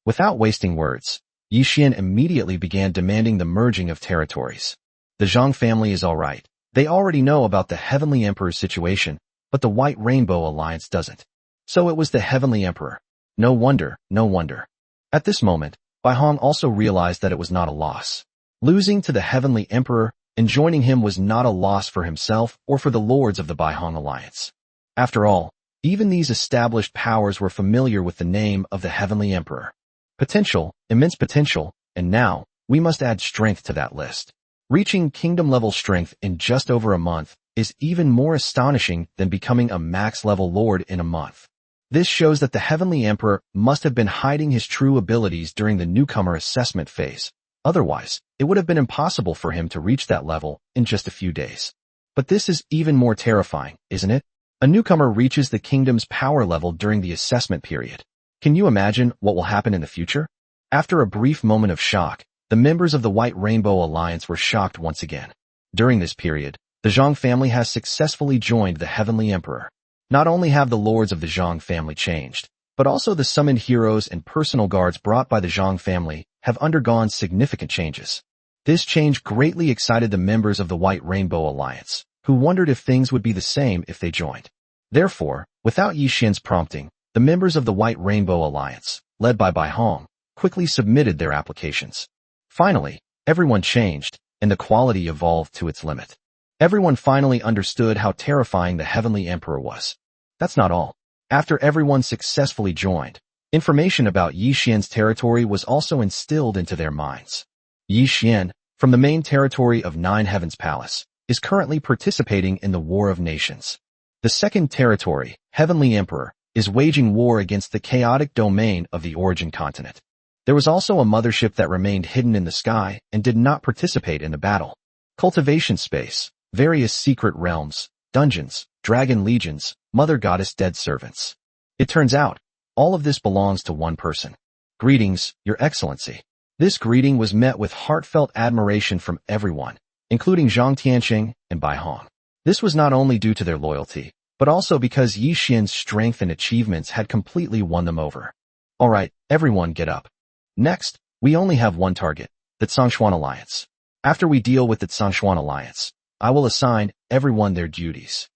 S1: Without wasting words, Yi Xian immediately began demanding the merging of territories. The Zhang family is alright. They already know about the Heavenly Emperor's situation, but the White Rainbow Alliance doesn't. So it was the Heavenly Emperor. No wonder, no wonder. At this moment, Bai Hong also realized that it was not a loss. Losing to the Heavenly Emperor and joining him was not a loss for himself or for the lords of the Bai Hong Alliance. After all, even these established powers were familiar with the name of the Heavenly Emperor. Potential, immense potential, and now, we must add strength to that list. Reaching kingdom-level strength in just over a month is even more astonishing than becoming a max-level lord in a month. This shows that the Heavenly Emperor must have been hiding his true abilities during the newcomer assessment phase. Otherwise, it would have been impossible for him to reach that level in just a few days. But this is even more terrifying, isn't it? A newcomer reaches the kingdom's power level during the assessment period. Can you imagine what will happen in the future? After a brief moment of shock, the members of the White Rainbow Alliance were shocked once again. During this period, the Zhang family has successfully joined the Heavenly Emperor. Not only have the lords of the Zhang family changed, but also the summoned heroes and personal guards brought by the Zhang family have undergone significant changes. This change greatly excited the members of the White Rainbow Alliance, who wondered if things would be the same if they joined. Therefore, without Yi Xian's prompting, the members of the White Rainbow Alliance, led by Bai Hong, quickly submitted their applications. Finally, everyone changed, and the quality evolved to its limit. Everyone finally understood how terrifying the Heavenly Emperor was. That's not all. After everyone successfully joined, information about Yi Xian's territory was also instilled into their minds. Yi Xian, from the main territory of Nine Heavens Palace, is currently participating in the War of Nations. The second territory, Heavenly Emperor, is waging war against the chaotic domain of the Origin continent. There was also a mothership that remained hidden in the sky and did not participate in the battle. Cultivation space, various secret realms, dungeons, dragon legions, mother goddess dead servants. It turns out, all of this belongs to one person. Greetings, Your Excellency. This greeting was met with heartfelt admiration from everyone, including Zhang Tianqing and Bai Hong. This was not only due to their loyalty, but also because Yi Xian's strength and achievements had completely won them over. Alright, everyone get up. Next, we only have one target, the Tsongshuan Alliance. After we deal with the Tsongshuan Alliance, I will assign everyone their duties.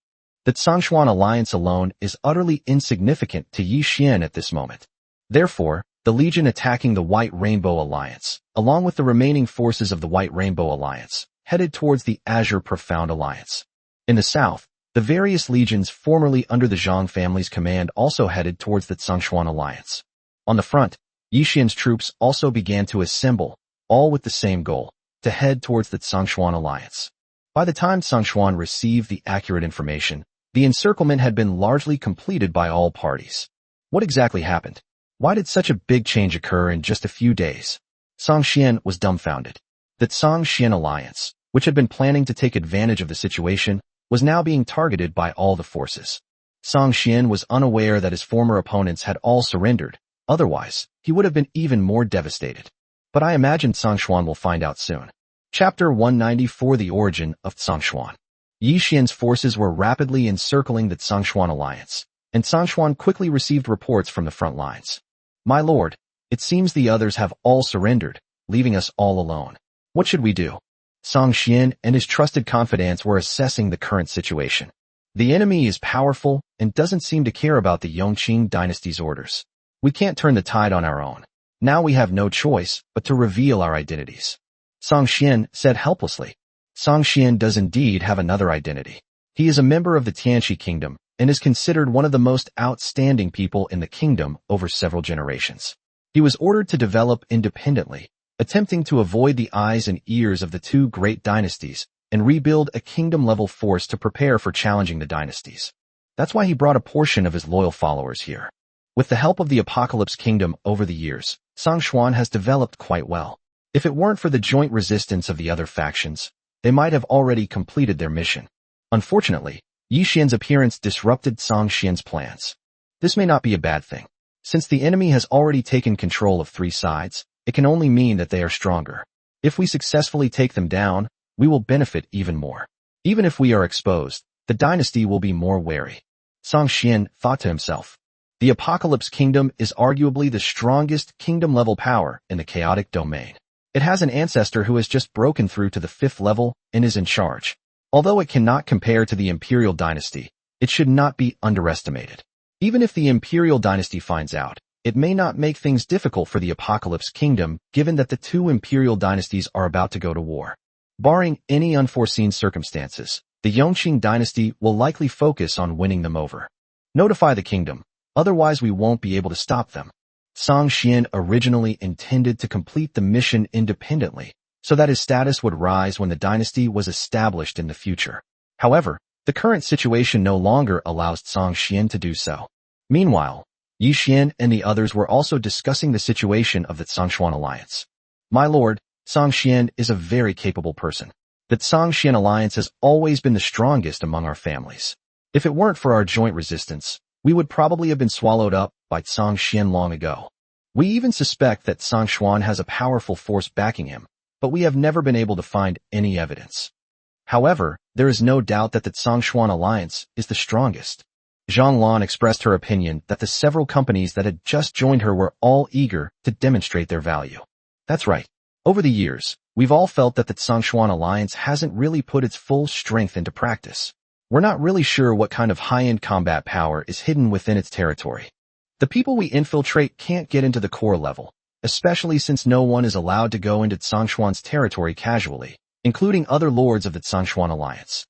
S1: The Tsongshuan Alliance alone is utterly insignificant to Yi Xian at this moment. Therefore, the legion attacking the White Rainbow Alliance, along with the remaining forces of the White Rainbow Alliance, headed towards the Azure Profound Alliance. In the south, the various legions formerly under the Zhang family's command also headed towards the Tsongshuan Alliance. On the front, Yi Xian's troops also began to assemble, all with the same goal, to head towards the Tsongshuan Alliance. By the time Tsongshuan received the accurate information, the encirclement had been largely completed by all parties. What exactly happened? Why did such a big change occur in just a few days? Tsongshuan was dumbfounded. The Tsongshuan Alliance, which had been planning to take advantage of the situation, was now being targeted by all the forces. Tsongshuan was unaware that his former opponents had all surrendered, otherwise, he would have been even more devastated. But I imagine Tsongshuan will find out soon. Chapter 194: The Origin of Tsongshuan. Yi Xian's forces were rapidly encircling the Tsongshuan Alliance, and Tsongshuan quickly received reports from the front lines. My lord, it seems the others have all surrendered, leaving us all alone. What should we do? Tsongshuan and his trusted confidants were assessing the current situation. The enemy is powerful and doesn't seem to care about the Yongqing dynasty's orders. We can't turn the tide on our own. Now we have no choice but to reveal our identities. Tsongshuan said helplessly. Tsongshuan does indeed have another identity. He is a member of the Tianqi kingdom and is considered one of the most outstanding people in the kingdom over several generations. He was ordered to develop independently, attempting to avoid the eyes and ears of the two great dynasties and rebuild a kingdom-level force to prepare for challenging the dynasties. That's why he brought a portion of his loyal followers here. With the help of the Apocalypse Kingdom over the years, Tsongshuan has developed quite well. If it weren't for the joint resistance of the other factions, they might have already completed their mission. Unfortunately, Yi Xian's appearance disrupted Tsongshuan's plans. This may not be a bad thing. Since the enemy has already taken control of three sides, it can only mean that they are stronger. If we successfully take them down, we will benefit even more. Even if we are exposed, the dynasty will be more wary. Song Xian thought to himself. The Apocalypse Kingdom is arguably the strongest kingdom-level power in the chaotic domain. It has an ancestor who has just broken through to the 5th level and is in charge. Although it cannot compare to the Imperial Dynasty, it should not be underestimated. Even if the Imperial Dynasty finds out, it may not make things difficult for the Apocalypse Kingdom, given that the two Imperial Dynasties are about to go to war. Barring any unforeseen circumstances, the Yongqing Dynasty will likely focus on winning them over. Notify the kingdom, otherwise we won't be able to stop them. Song Xian originally intended to complete the mission independently, so that his status would rise when the dynasty was established in the future. However, the current situation no longer allows Song Xian to do so. Meanwhile, Yi Xian and the others were also discussing the situation of the Songshuan alliance. My lord, Song Xian is a very capable person. The Songshuan alliance has always been the strongest among our families. If it weren't for our joint resistance, we would probably have been swallowed up by Song Xian long ago. We even suspect that Songshuan has a powerful force backing him, but we have never been able to find any evidence. However, there is no doubt that the Songshuan alliance is the strongest. Zhang Lan expressed her opinion that the several companies that had just joined her were all eager to demonstrate their value. That's right. Over the years, we've all felt that the Songshuan alliance hasn't really put its full strength into practice. We're not really sure what kind of high-end combat power is hidden within its territory. The people we infiltrate can't get into the core level, especially since no one is allowed to go into Songshuan's territory casually, including other lords of the Songshuan alliance.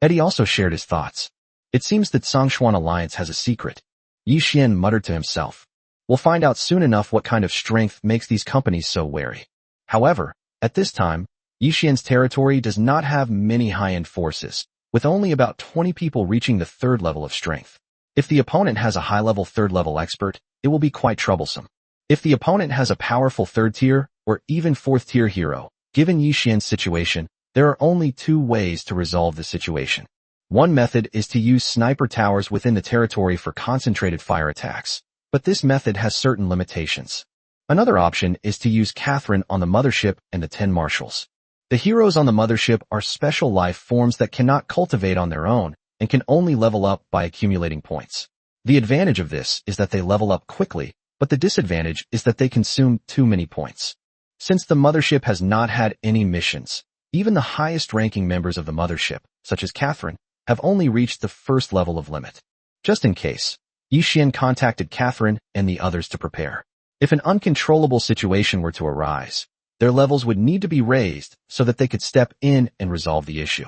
S1: Eddie also shared his thoughts. It seems that Songshuan alliance has a secret. Yi Xian muttered to himself. We'll find out soon enough what kind of strength makes these companies so wary. However, at this time, Yi Xian's territory does not have many high-end forces, with only about 20 people reaching the 3rd level of strength. If the opponent has a high-level 3rd-level expert, it will be quite troublesome. If the opponent has a powerful 3rd-tier or even 4th-tier hero, given Yi Xian's situation, there are only 2 ways to resolve the situation. One method is to use sniper towers within the territory for concentrated fire attacks, but this method has certain limitations. Another option is to use Catherine on the mothership and the 10 marshals. The heroes on the mothership are special life forms that cannot cultivate on their own and can only level up by accumulating points. The advantage of this is that they level up quickly, but the disadvantage is that they consume too many points. Since the mothership has not had any missions, even the highest-ranking members of the mothership, such as Catherine, have only reached the 1st level of limit. Just in case, Yi Xian contacted Catherine and the others to prepare. If an uncontrollable situation were to arise, their levels would need to be raised so that they could step in and resolve the issue.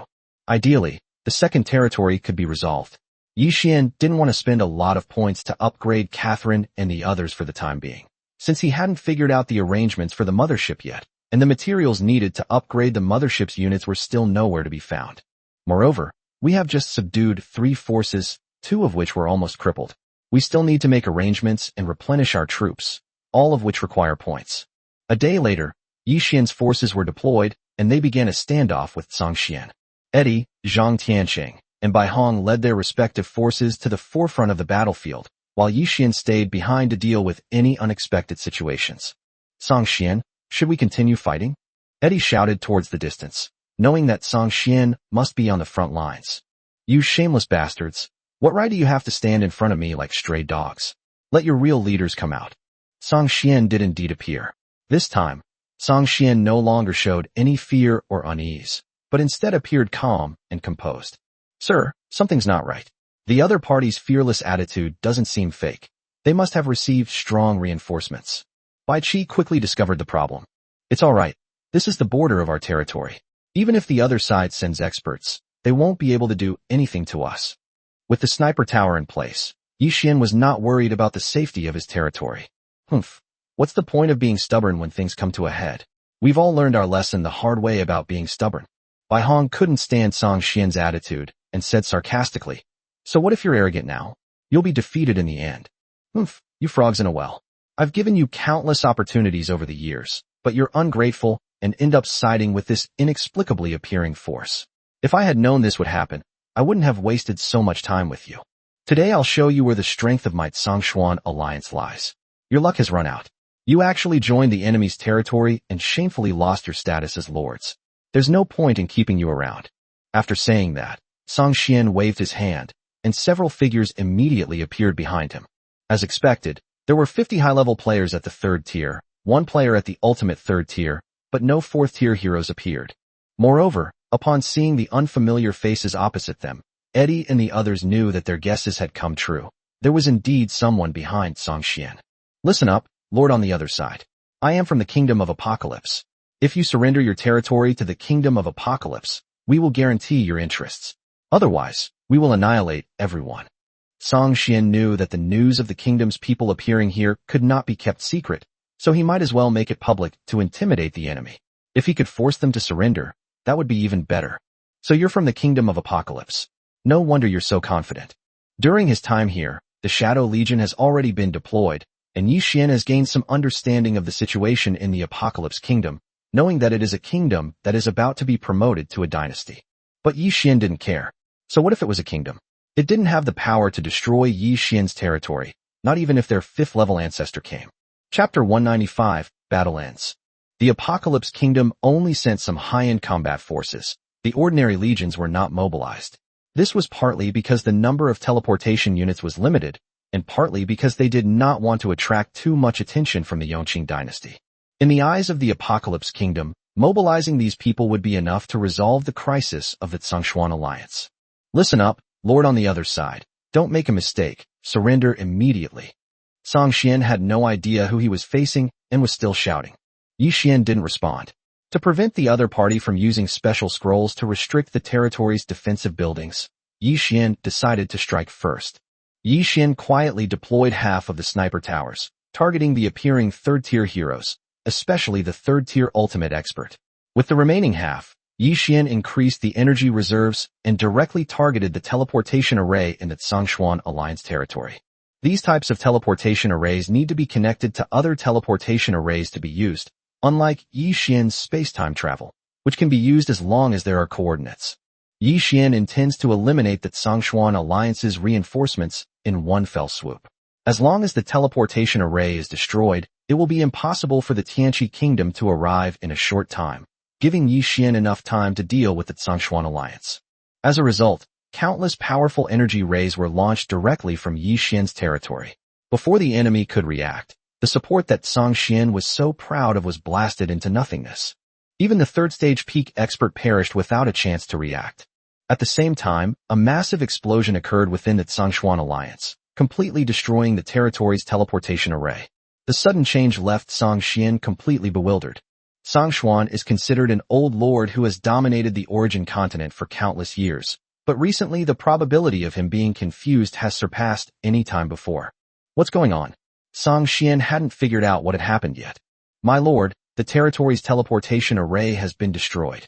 S1: Ideally, the 2nd territory could be resolved. Yi Xian didn't want to spend a lot of points to upgrade Catherine and the others for the time being, since he hadn't figured out the arrangements for the mothership yet, and the materials needed to upgrade the mothership's units were still nowhere to be found. Moreover, we have just subdued 3 forces, 2 of which were almost crippled. We still need to make arrangements and replenish our troops, all of which require points. A day later, Yi Xian's forces were deployed, and they began a standoff with Song Xian. Eddie, Zhang Tianqing, and Bai Hong led their respective forces to the forefront of the battlefield, while Yi Xian stayed behind to deal with any unexpected situations. Song Xian, should we continue fighting? Eddie shouted towards the distance, knowing that Song Xian must be on the front lines. You shameless bastards, what right do you have to stand in front of me like stray dogs? Let your real leaders come out. Song Xian did indeed appear. This time, Song Xian no longer showed any fear or unease, but instead appeared calm and composed. Sir, something's not right. The other party's fearless attitude doesn't seem fake. They must have received strong reinforcements. Bai Qi quickly discovered the problem. It's all right. This is the border of our territory. Even if the other side sends experts, they won't be able to do anything to us. With the sniper tower in place, Yi Xian was not worried about the safety of his territory. Humph. What's the point of being stubborn when things come to a head? We've all learned our lesson the hard way about being stubborn. Bai Hong couldn't stand Song Xian's attitude and said sarcastically, so what if you're arrogant now? You'll be defeated in the end. Humph, you frogs in a well. I've given you countless opportunities over the years, but you're ungrateful and end up siding with this inexplicably appearing force. If I had known this would happen, I wouldn't have wasted so much time with you. Today I'll show you where the strength of my Songshuan alliance lies. Your luck has run out. You actually joined the enemy's territory and shamefully lost your status as lords. There's no point in keeping you around. After saying that, Song Xian waved his hand, and several figures immediately appeared behind him. As expected, there were 50 high-level players at the 3rd tier, 1 player at the ultimate 3rd tier, but no 4th-tier heroes appeared. Moreover, upon seeing the unfamiliar faces opposite them, Eddie and the others knew that their guesses had come true. There was indeed someone behind Song Xian. Listen up, Lord on the other side. I am from the Kingdom of Apocalypse. If you surrender your territory to the Kingdom of Apocalypse, we will guarantee your interests. Otherwise, we will annihilate everyone. Song Xian knew that the news of the kingdom's people appearing here could not be kept secret, so he might as well make it public to intimidate the enemy. If he could force them to surrender, that would be even better. So you're from the Kingdom of Apocalypse. No wonder you're so confident. During his time here, the Shadow Legion has already been deployed, and Yi Xian has gained some understanding of the situation in the Apocalypse Kingdom, knowing that it is a kingdom that is about to be promoted to a dynasty. But Yi Xian didn't care. So what if it was a kingdom? It didn't have the power to destroy Yi Xian's territory, not even if their 5th-level ancestor came. Chapter 195, Battle Ends. The Apocalypse Kingdom only sent some high-end combat forces. The ordinary legions were not mobilized. This was partly because the number of teleportation units was limited, and partly because they did not want to attract too much attention from the Yongqing dynasty. In the eyes of the Apocalypse Kingdom, mobilizing these people would be enough to resolve the crisis of the Zhongshuan alliance. Listen up, Lord on the other side. Don't make a mistake. Surrender immediately. Song Xian had no idea who he was facing and was still shouting. Yi Xian didn't respond. To prevent the other party from using special scrolls to restrict the territory's defensive buildings, Yi Xian decided to strike first. Yi Xian quietly deployed half of the sniper towers, targeting the appearing 3rd-tier heroes, especially the 3rd-tier ultimate expert. With the remaining half, Yi Xian increased the energy reserves and directly targeted the teleportation array in the Zhongshuan Alliance territory. These types of teleportation arrays need to be connected to other teleportation arrays to be used, unlike Yi Xian's space-time travel, which can be used as long as there are coordinates. Yi Xian intends to eliminate the Zhongshuan Alliance's reinforcements in one fell swoop. As long as the teleportation array is destroyed, it will be impossible for the Tianqi Kingdom to arrive in a short time, giving Yi Xian enough time to deal with the Zhongshuan Alliance. As a result, countless powerful energy rays were launched directly from Yi Xian's territory. Before the enemy could react, the support that Song Xian was so proud of was blasted into nothingness. Even the 3rd-stage peak expert perished without a chance to react. At the same time, a massive explosion occurred within the Zhongshuan Alliance, completely destroying the territory's teleportation array. The sudden change left Song Xian completely bewildered. Song Xuan is considered an old lord who has dominated the origin continent for countless years, but recently the probability of him being confused has surpassed any time before. What's going on? Song Xian hadn't figured out what had happened yet. My lord, the territory's teleportation array has been destroyed.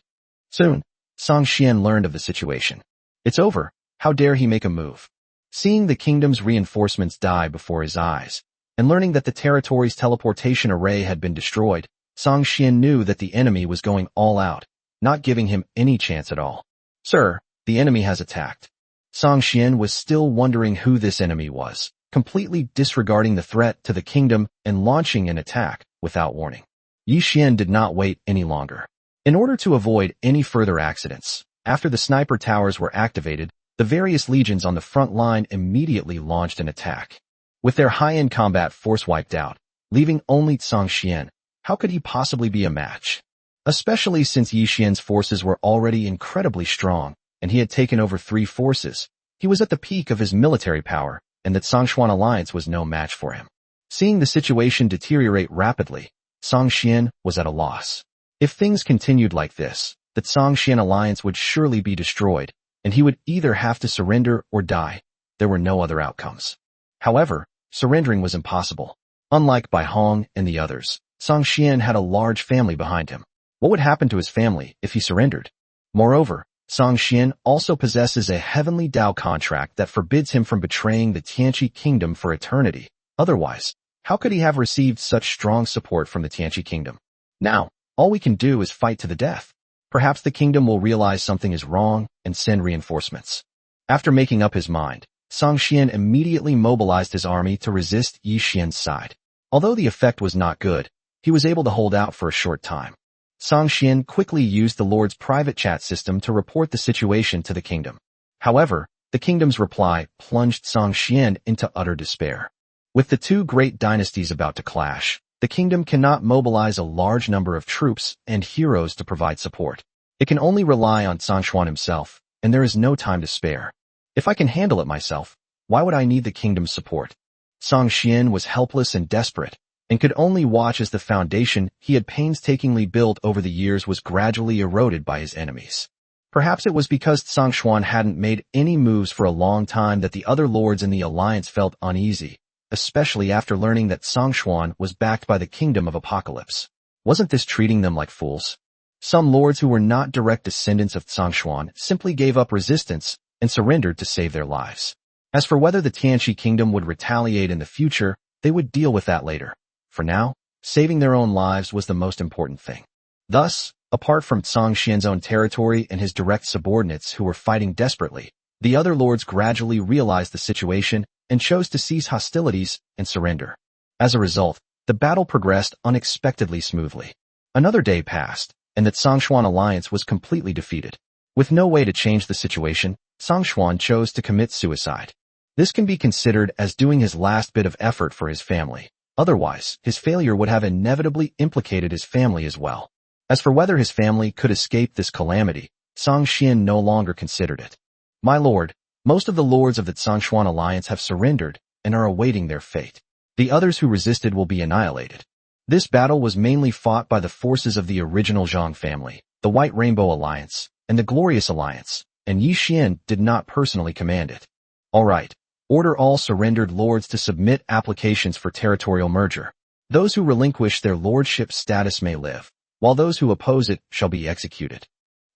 S1: Soon, Song Xian learned of the situation. It's over. How dare he make a move? Seeing the kingdom's reinforcements die before his eyes, and learning that the territory's teleportation array had been destroyed, Song Xian knew that the enemy was going all out, not giving him any chance at all. Sir, the enemy has attacked. Song Xian was still wondering who this enemy was, completely disregarding the threat to the kingdom and launching an attack without warning. Yi Xian did not wait any longer. In order to avoid any further accidents, after the sniper towers were activated, the various legions on the front line immediately launched an attack. With their high-end combat force wiped out, leaving only Song Xian, how could he possibly be a match? Especially since Yi Xian's forces were already incredibly strong, and he had taken over 3 forces. He was at the peak of his military power, and the Zhongshuan Alliance was no match for him. Seeing the situation deteriorate rapidly, Song Xian was at a loss. If things continued like this, the Zhongshuan Alliance would surely be destroyed, and he would either have to surrender or die. There were no other outcomes. However, surrendering was impossible. Unlike Bai Hong and the others, Song Xian had a large family behind him. What would happen to his family if he surrendered? Moreover, Song Xian also possesses a heavenly Dao contract that forbids him from betraying the Tianqi Kingdom for eternity. Otherwise, how could he have received such strong support from the Tianqi Kingdom? Now, all we can do is fight to the death. Perhaps the kingdom will realize something is wrong and send reinforcements. After making up his mind, Song Xian immediately mobilized his army to resist Yi Xian's side. Although the effect was not good, he was able to hold out for a short time. Song Xian quickly used the Lord's private chat system to report the situation to the kingdom. However, the kingdom's reply plunged Song Xian into utter despair. With the two great dynasties about to clash, the kingdom cannot mobilize a large number of troops and heroes to provide support. It can only rely on Song Xuan himself, and there is no time to spare. If I can handle it myself, why would I need the kingdom's support? Song Xian was helpless and desperate, and could only watch as the foundation he had painstakingly built over the years was gradually eroded by his enemies. Perhaps it was because Song Xuan hadn't made any moves for a long time that the other lords in the alliance felt uneasy, especially after learning that Song Xuan was backed by the Kingdom of Apocalypse. Wasn't this treating them like fools? Some lords who were not direct descendants of Song Xuan simply gave up resistance and surrendered to save their lives. As for whether the Tianxi kingdom would retaliate in the future, they would deal with that later. For now, saving their own lives was the most important thing. Thus, apart from Song Xian's own territory and his direct subordinates who were fighting desperately, the other lords gradually realized the situation and chose to cease hostilities and surrender. As a result, the battle progressed unexpectedly smoothly. Another day passed, and the Song Xuan alliance was completely defeated. With no way to change the situation, Song Xuan chose to commit suicide. This can be considered as doing his last bit of effort for his family. Otherwise, his failure would have inevitably implicated his family as well. As for whether his family could escape this calamity, Song Xian no longer considered it. My lord, most of the lords of the Song Xuan alliance have surrendered and are awaiting their fate. The others who resisted will be annihilated. This battle was mainly fought by the forces of the original Zhang family, the White Rainbow Alliance, and the Glorious Alliance, and Yi Xian did not personally command it. All right. Order all surrendered lords to submit applications for territorial merger. Those who relinquish their lordship status may live, while those who oppose it shall be executed.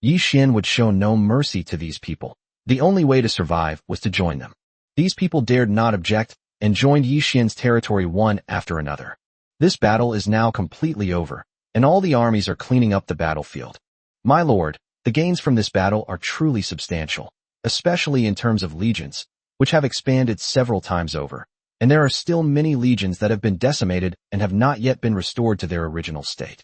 S1: Yi Xian would show no mercy to these people. The only way to survive was to join them. These people dared not object and joined Yi Xian's territory one after another. This battle is now completely over, and all the armies are cleaning up the battlefield. My lord, the gains from this battle are truly substantial, especially in terms of legions, which have expanded several times over, and there are still many legions that have been decimated and have not yet been restored to their original state.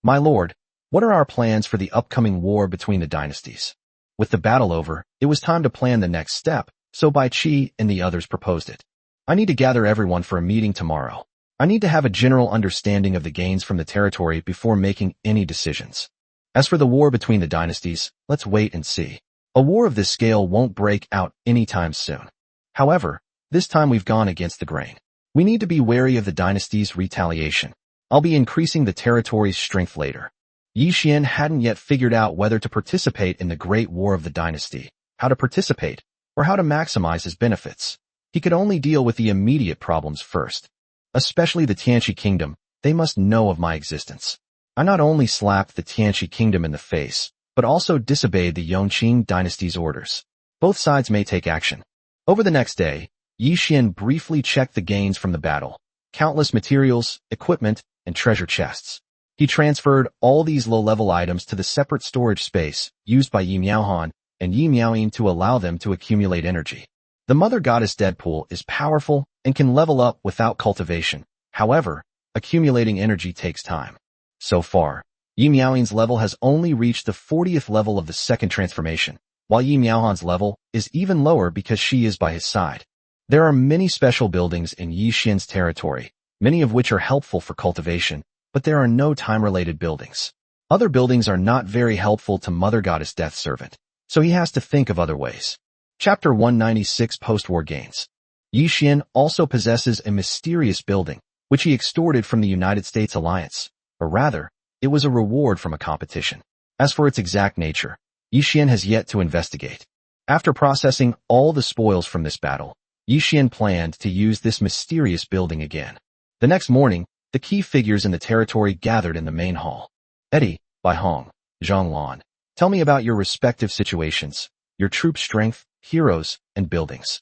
S1: My lord, what are our plans for the upcoming war between the dynasties? With the battle over, it was time to plan the next step, so Bai Qi and the others proposed it. I need to gather everyone for a meeting tomorrow. I need to have a general understanding of the gains from the territory before making any decisions. As for the war between the dynasties, let's wait and see. A war of this scale won't break out anytime soon. However, this time we've gone against the grain. We need to be wary of the dynasty's retaliation. I'll be increasing the territory's strength later. Yi Xian hadn't yet figured out whether to participate in the Great War of the dynasty, how to participate, or how to maximize his benefits. He could only deal with the immediate problems first. Especially the Tianxi kingdom, they must know of my existence. I not only slapped the Tianxi kingdom in the face, but also disobeyed the Yongqing dynasty's orders. Both sides may take action. Over the next day, Yi Xian briefly checked the gains from the battle. Countless materials, equipment, and treasure chests. He transferred all these low-level items to the separate storage space used by Yi Miaohan and Yi Miaoyin to allow them to accumulate energy. The Mother Goddess Deadpool is powerful and can level up without cultivation. However, accumulating energy takes time. So far, Yi Miaoyin's level has only reached the 40th level of the second transformation, while Yi Miaohan's level is even lower because she is by his side. There are many special buildings in Yi Xian's territory, many of which are helpful for cultivation, but there are no time-related buildings. Other buildings are not very helpful to Mother Goddess Death Servant, so he has to think of other ways. Chapter 196 Post-War Gains. Yi Xian also possesses a mysterious building, which he extorted from the United States Alliance, or rather, it was a reward from a competition. As for its exact nature, Yi Xian has yet to investigate. After processing all the spoils from this battle, Yi Xian planned to use this mysterious building again. The next morning, the key figures in the territory gathered in the main hall. Eddie, Bai Hong, Zhang Lan, tell me about your respective situations, your troop strength, heroes, and buildings.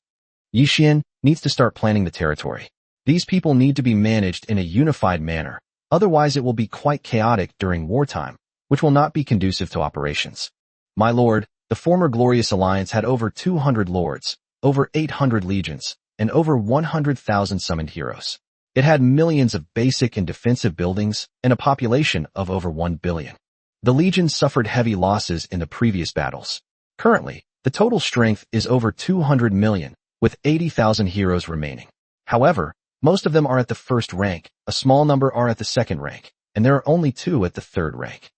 S1: Yi Xian needs to start planning the territory. These people need to be managed in a unified manner, otherwise it will be quite chaotic during wartime, which will not be conducive to operations. My lord, the former Glorious Alliance had over 200 lords, over 800 legions, and over 100,000 summoned heroes. It had millions of basic and defensive buildings and a population of over 1 billion. The legion suffered heavy losses in the previous battles. Currently, the total strength is over 200 million, with 80,000 heroes remaining. However, most of them are at the first rank, a small number are at the second rank, and there are only 2 at the third rank.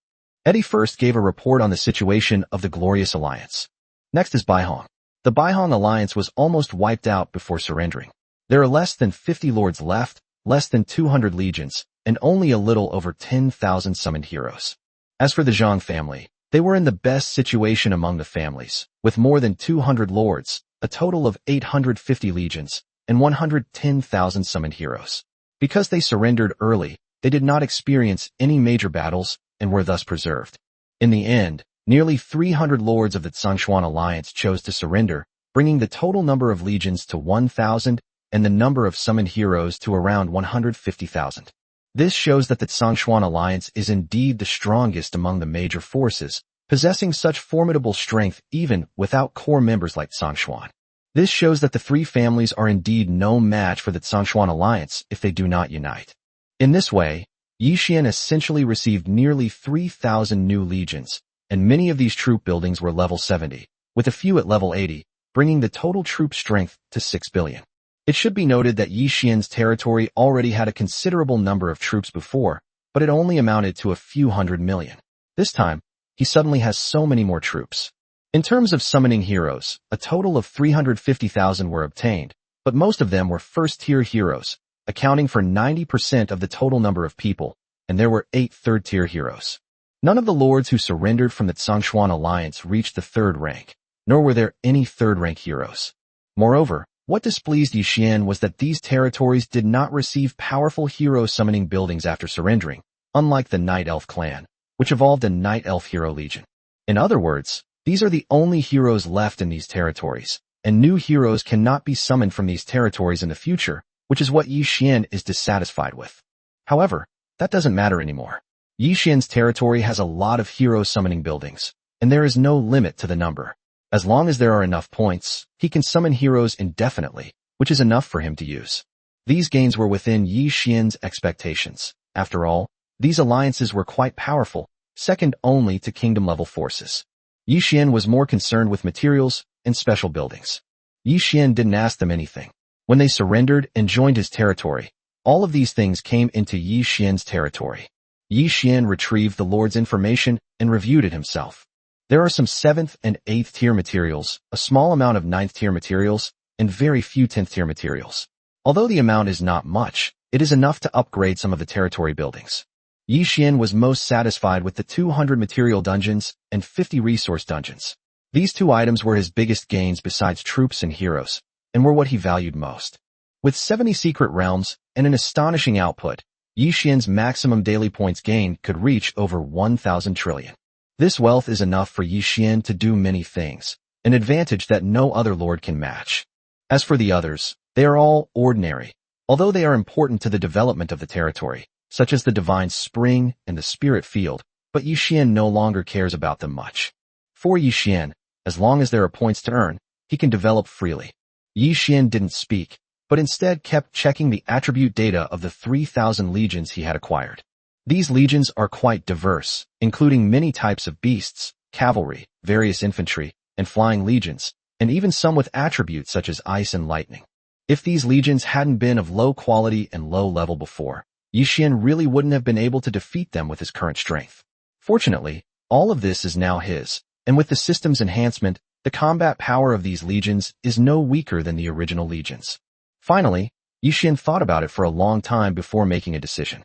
S1: Eddie first gave a report on the situation of the Glorious Alliance. Next is Baihong. The Baihong Alliance was almost wiped out before surrendering. There are less than 50 lords left, less than 200 legions, and only a little over 10,000 summoned heroes. As for the Zhang family, they were in the best situation among the families, with more than 200 lords, a total of 850 legions, and 110,000 summoned heroes. Because they surrendered early, they did not experience any major battles and were thus preserved. In the end, nearly 300 lords of the Zhongshuan Alliance chose to surrender, bringing the total number of legions to 1,000 and the number of summoned heroes to around 150,000. This shows that the Zhongshuan Alliance is indeed the strongest among the major forces, possessing such formidable strength even without core members like Zhongshuan. This shows that the 3 families are indeed no match for the Zhongshuan Alliance if they do not unite. In this way, Yixian essentially received nearly 3,000 new legions, and many of these troop buildings were level 70, with a few at level 80, bringing the total troop strength to 6 billion. It should be noted that Yixian's territory already had a considerable number of troops before, but it only amounted to a few hundred million. This time, he suddenly has so many more troops. In terms of summoning heroes, a total of 350,000 were obtained, but most of them were first-tier heroes, accounting for 90% of the total number of people, and there were 8 third-tier heroes. None of the lords who surrendered from the Zhongshuan Alliance reached the 3rd rank, nor were there any 3rd-rank heroes. Moreover, what displeased Yixian was that these territories did not receive powerful hero summoning buildings after surrendering, unlike the Night Elf clan, which evolved a Night Elf hero legion. In other words, these are the only heroes left in these territories, and new heroes cannot be summoned from these territories in the future, which is what Yixian is dissatisfied with. However, that doesn't matter anymore. Yixian's territory has a lot of hero summoning buildings, and there is no limit to the number. As long as there are enough points, he can summon heroes indefinitely, which is enough for him to use. These gains were within Yixian's expectations. After all, these alliances were quite powerful, second only to kingdom-level forces. Yixian was more concerned with materials and special buildings. Yixian didn't ask them anything. When they surrendered and joined his territory, all of these things came into Yixian's territory. Yixian retrieved the Lord's information and reviewed it himself. There are some 7th and 8th tier materials, a small amount of 9th tier materials, and very few 10th tier materials. Although the amount is not much, it is enough to upgrade some of the territory buildings. Yixian was most satisfied with the 200 material dungeons and 50 resource dungeons. These 2 items were his biggest gains besides troops and heroes, and were what he valued most. With 70 secret realms and an astonishing output, Yixian's maximum daily points gained could reach over 1,000 trillion. This wealth is enough for Yixian to do many things, an advantage that no other lord can match. As for the others, they are all ordinary, although they are important to the development of the territory, such as the Divine Spring and the Spirit Field, but Yixian no longer cares about them much. For Yixian, as long as there are points to earn, he can develop freely. Yixian didn't speak, but instead kept checking the attribute data of the 3,000 legions he had acquired. These legions are quite diverse, including many types of beasts, cavalry, various infantry, and flying legions, and even some with attributes such as ice and lightning. If these legions hadn't been of low quality and low level before, Yixian really wouldn't have been able to defeat them with his current strength. Fortunately, all of this is now his, and with the system's enhancement, the combat power of these legions is no weaker than the original legions. Finally, Yixian thought about it for a long time before making a decision.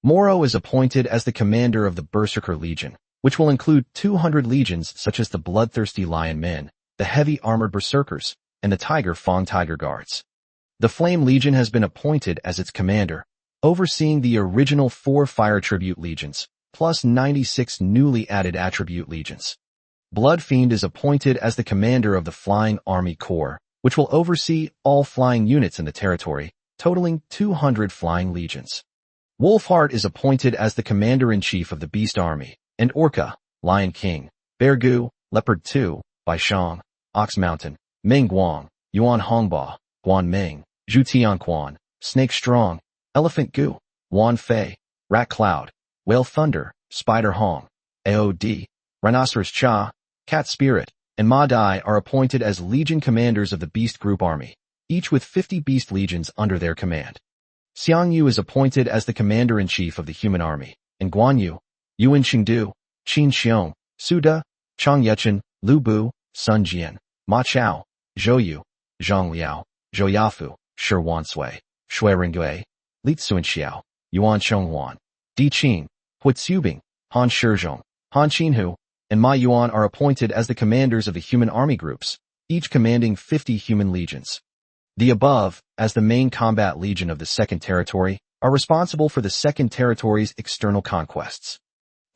S1: Moro is appointed as the commander of the Berserker Legion, which will include 200 legions such as the Bloodthirsty Lion Men, the Heavy Armored Berserkers, and the Tiger Fang Tiger Guards. The Flame Legion has been appointed as its commander, overseeing the original 4 Fire Tribute Legions, plus 96 newly added Attribute Legions. Blood Fiend is appointed as the commander of the Flying Army Corps, which will oversee all flying units in the territory, totaling 200 flying legions. Wolfheart is appointed as the commander-in-chief of the Beast Army, and Orca, Lion King, Bear Gu, Leopard 2, Baishang, Ox Mountain, Meng Guang, Yuan Hongba, Guan Meng, Zhu Tianquan, Snake Strong, Elephant Gu, Wan Fei, Rat Cloud, Whale Thunder, Spider Hong, AOD, Rhinoceros Cha, Cat Spirit, and Ma Dai are appointed as Legion commanders of the Beast Group Army, each with 50 Beast Legions under their command. Xiang Yu is appointed as the commander-in-chief of the Human Army, and Guan Yu, Yuan Qingdu, Qin Xiong, Su De, Chang Yechen, Lu Bu, Sun Jian, Ma Chao, Zhou Yu, Zhang Liao, Zhou Yafu, Shi Wansui, Shui Ringgui, Li Tsuanxiao, Yuan Chonghuan, Di Qing, Hui Tsubing, Han Shizhong, Han Qinhu, and Ma Yuan are appointed as the commanders of the human army groups, each commanding 50 human legions. The above, as the main combat legion of the Second Territory, are responsible for the Second Territory's external conquests.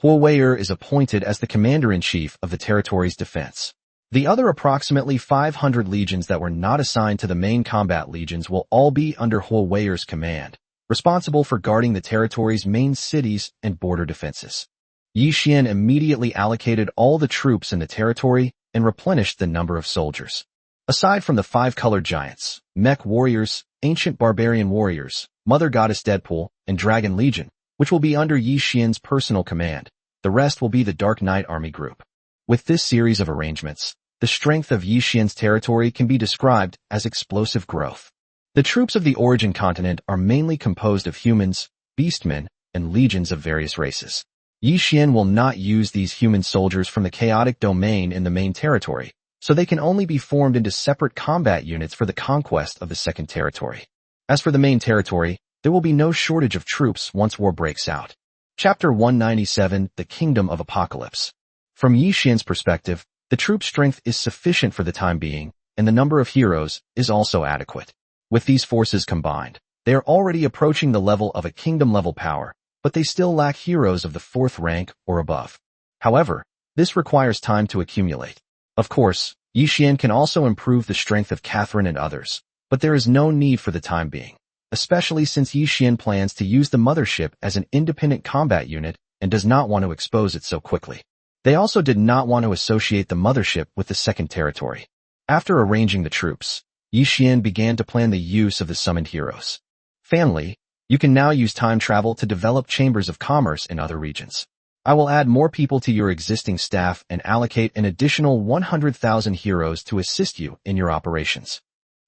S1: Huo Wei'er is appointed as the commander-in-chief of the territory's defense. The other approximately 500 legions that were not assigned to the main combat legions will all be under Huo Wei'er's command, responsible for guarding the territory's main cities and border defenses. Yi Xian immediately allocated all the troops in the territory and replenished the number of soldiers. Aside from the 5-colored giants, mech warriors, ancient barbarian warriors, Mother Goddess Deadpool, and Dragon Legion, which will be under Yi Xian's personal command, the rest will be the Dark Knight Army group. With this series of arrangements, the strength of Yi Xian's territory can be described as explosive growth. The troops of the origin continent are mainly composed of humans, beastmen, and legions of various races. Yi Xian will not use these human soldiers from the chaotic domain in the main territory, so they can only be formed into separate combat units for the conquest of the Second Territory. As for the main territory, there will be no shortage of troops once war breaks out. Chapter 197, The Kingdom of Apocalypse. From Yi Xian's perspective, the troop strength is sufficient for the time being, and the number of heroes is also adequate. With these forces combined, they are already approaching the level of a kingdom-level power, but they still lack heroes of the 4th rank or above. However, this requires time to accumulate. Of course, Yi Xian can also improve the strength of Catherine and others, but there is no need for the time being, especially since Yi Xian plans to use the mothership as an independent combat unit and does not want to expose it so quickly. They also did not want to associate the mothership with the Second Territory. After arranging the troops, Yi Xian began to plan the use of the summoned heroes. Finally, you can now use time travel to develop chambers of commerce in other regions. I will add more people to your existing staff and allocate an additional 100,000 heroes to assist you in your operations.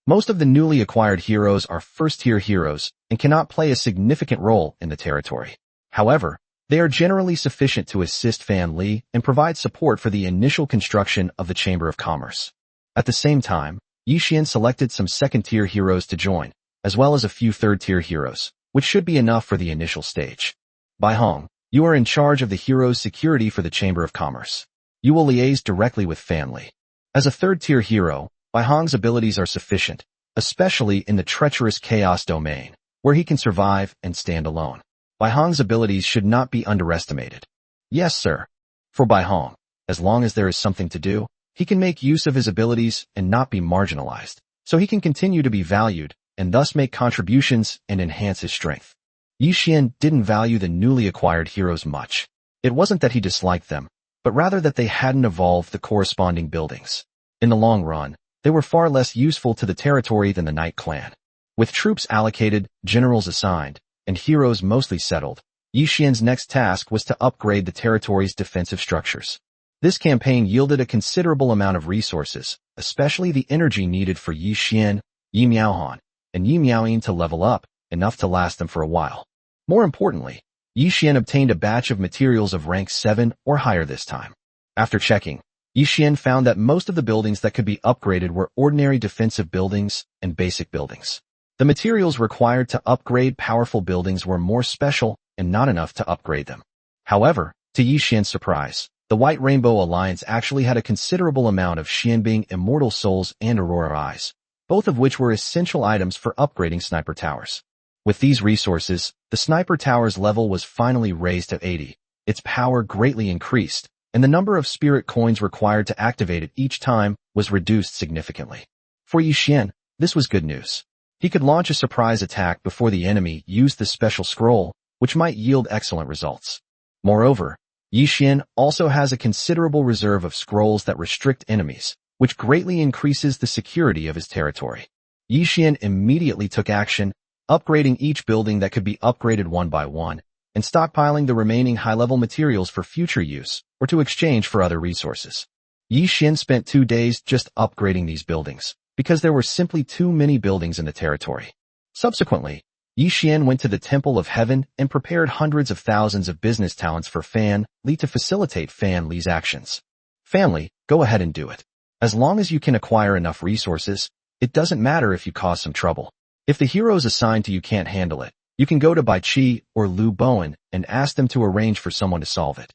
S1: Most of the newly acquired heroes are first-tier heroes and cannot play a significant role in the territory. However, they are generally sufficient to assist Fan Li and provide support for the initial construction of the Chamber of Commerce. At the same time, Yi Xian selected some second-tier heroes to join, as well as a few third-tier heroes, which should be enough for the initial stage. Bai Hong, you are in charge of the heroes' security for the Chamber of Commerce. You will liaise directly with Fan Li. As a third-tier hero, Bai Hong's abilities are sufficient, especially in the treacherous chaos domain, where he can survive and stand alone. Bai Hong's abilities should not be underestimated. Yes, sir. For Bai Hong, as long as there is something to do, he can make use of his abilities and not be marginalized, so he can continue to be valued and thus make contributions and enhance his strength. Yi Xian didn't value the newly acquired heroes much. It wasn't that he disliked them, but rather that they hadn't evolved the corresponding buildings. In the long run, they were far less useful to the territory than the Knight clan. With troops allocated, generals assigned, and heroes mostly settled, Yi Xian's next task was to upgrade the territory's defensive structures. This campaign yielded a considerable amount of resources, especially the energy needed for Yi Xian, Yi Miaohan, and Yi Miaoyin to level up, enough to last them for a while. More importantly, Yi Xian obtained a batch of materials of rank 7 or higher this time. After checking, Yi Xian found that most of the buildings that could be upgraded were ordinary defensive buildings and basic buildings. The materials required to upgrade powerful buildings were more special and not enough to upgrade them. However, to Yi Xian's surprise, the White Rainbow Alliance actually had a considerable amount of Xianbing Immortal Souls and Aurora Eyes, both of which were essential items for upgrading sniper towers. With these resources, the sniper tower's level was finally raised to 80, its power greatly increased, and the number of spirit coins required to activate it each time was reduced significantly. For Yi Xian, this was good news. He could launch a surprise attack before the enemy used the special scroll, which might yield excellent results. Moreover, Yi Xian also has a considerable reserve of scrolls that restrict enemies, which greatly increases the security of his territory. Yi Xian immediately took action, upgrading each building that could be upgraded one by one, and stockpiling the remaining high-level materials for future use or to exchange for other resources. Yi Xian spent 2 days just upgrading these buildings, because there were simply too many buildings in the territory. Subsequently, Yi Xian went to the Temple of Heaven and prepared hundreds of thousands of business talents for Fan Li to facilitate Fan Li's actions. Family, go ahead and do it. As long as you can acquire enough resources, it doesn't matter if you cause some trouble. If the heroes assigned to you can't handle it, you can go to Bai Qi or Lu Bowen and ask them to arrange for someone to solve it.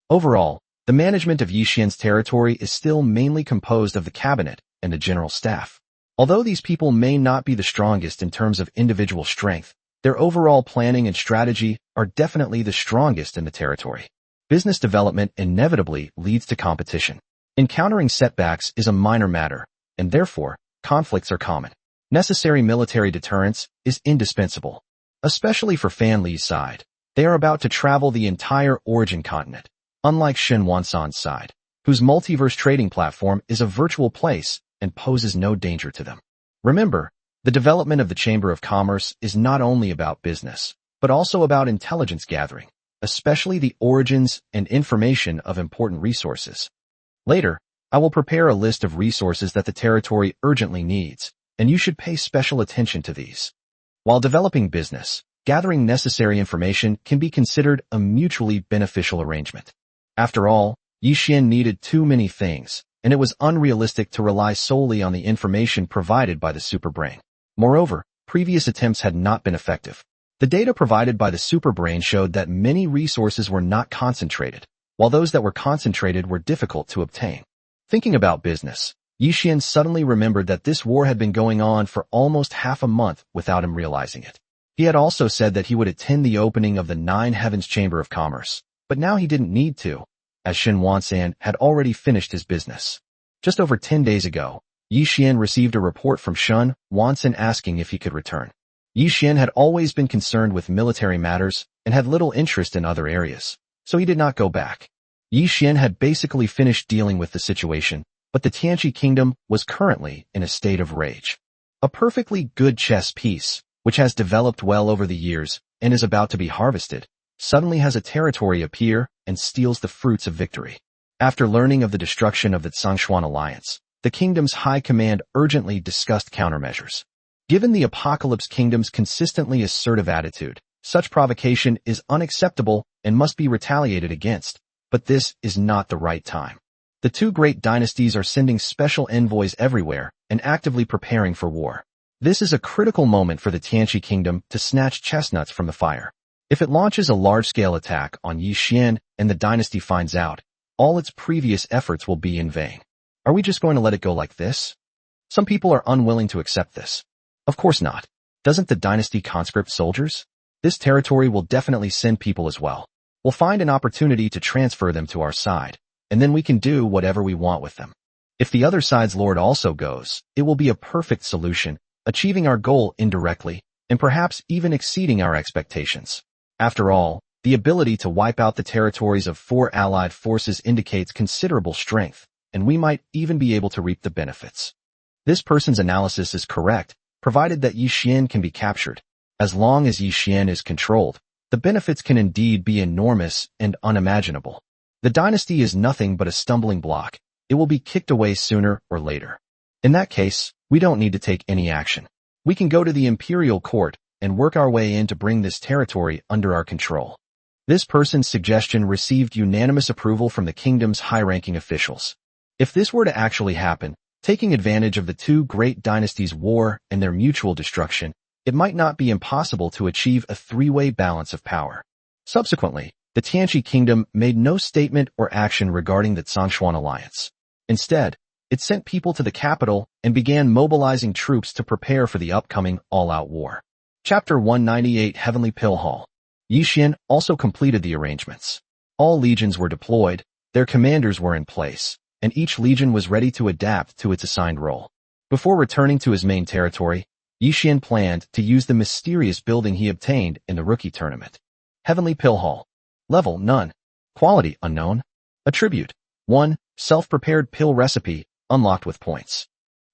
S1: Overall, the management of Yi Xian's territory is still mainly composed of the cabinet and the general staff. Although these people may not be the strongest in terms of individual strength, their overall planning and strategy are definitely the strongest in the territory. Business development inevitably leads to competition. Encountering setbacks is a minor matter, and therefore, conflicts are common. Necessary military deterrence is indispensable, especially for Fan Li's side. They are about to travel the entire origin continent, unlike Shen Wansan's side, whose multiverse trading platform is a virtual place and poses no danger to them. Remember, the development of the Chamber of Commerce is not only about business, but also about intelligence gathering, especially the origins and information of important resources. Later, I will prepare a list of resources that the territory urgently needs, and you should pay special attention to these. While developing business, gathering necessary information can be considered a mutually beneficial arrangement. After all, Yi Xian needed too many things, and it was unrealistic to rely solely on the information provided by the superbrain. Moreover, previous attempts had not been effective. The data provided by the superbrain showed that many resources were not concentrated, while those that were concentrated were difficult to obtain. Thinking about business, Yi Xian suddenly remembered that this war had been going on for almost half a month without him realizing it. He had also said that he would attend the opening of the Nine Heavens Chamber of Commerce, but now he didn't need to, as Shen Wansan had already finished his business. Just over 10 days ago, Yi Xian received a report from Shen Wansan asking if he could return. Yi Xian had always been concerned with military matters and had little interest in other areas, so he did not go back. Yi Xian had basically finished dealing with the situation, but the Tianqi kingdom was currently in a state of rage. A perfectly good chess piece, which has developed well over the years and is about to be harvested, suddenly has a territory appear and steals the fruits of victory. After learning of the destruction of the Zhongshuan alliance, the kingdom's high command urgently discussed countermeasures. Given the Apocalypse Kingdom's consistently assertive attitude, such provocation is unacceptable and must be retaliated against, but this is not the right time. The two great dynasties are sending special envoys everywhere and actively preparing for war. This is a critical moment for the Tianqi kingdom to snatch chestnuts from the fire. If it launches a large-scale attack on Yi Xian and the dynasty finds out, all its previous efforts will be in vain. Are we just going to let it go like this? Some people are unwilling to accept this. Of course not. Doesn't the dynasty conscript soldiers? This territory will definitely send people as well. We'll find an opportunity to transfer them to our side, and then we can do whatever we want with them. If the other side's lord also goes, it will be a perfect solution, achieving our goal indirectly, and perhaps even exceeding our expectations. After all, the ability to wipe out the territories of 4 allied forces indicates considerable strength, and we might even be able to reap the benefits. This person's analysis is correct, provided that Yi Xian can be captured. As long as Yi Xian is controlled, the benefits can indeed be enormous and unimaginable. The dynasty is nothing but a stumbling block. It will be kicked away sooner or later. In that case, we don't need to take any action. We can go to the imperial court and work our way in to bring this territory under our control. This person's suggestion received unanimous approval from the kingdom's high-ranking officials. If this were to actually happen, taking advantage of the two great dynasties' war and their mutual destruction, it might not be impossible to achieve a three-way balance of power. Subsequently, the Tianqi kingdom made no statement or action regarding the Zhongshuan alliance. Instead, it sent people to the capital and began mobilizing troops to prepare for the upcoming all-out war. Chapter 198 Heavenly Pill Hall. Yi Xian also completed the arrangements. All legions were deployed, their commanders were in place, and each legion was ready to adapt to its assigned role. Before returning to his main territory, Yi Xian planned to use the mysterious building he obtained in the rookie tournament. Heavenly Pill Hall. Level, none. Quality, unknown. Attribute, 1. Self-prepared pill recipe, unlocked with points.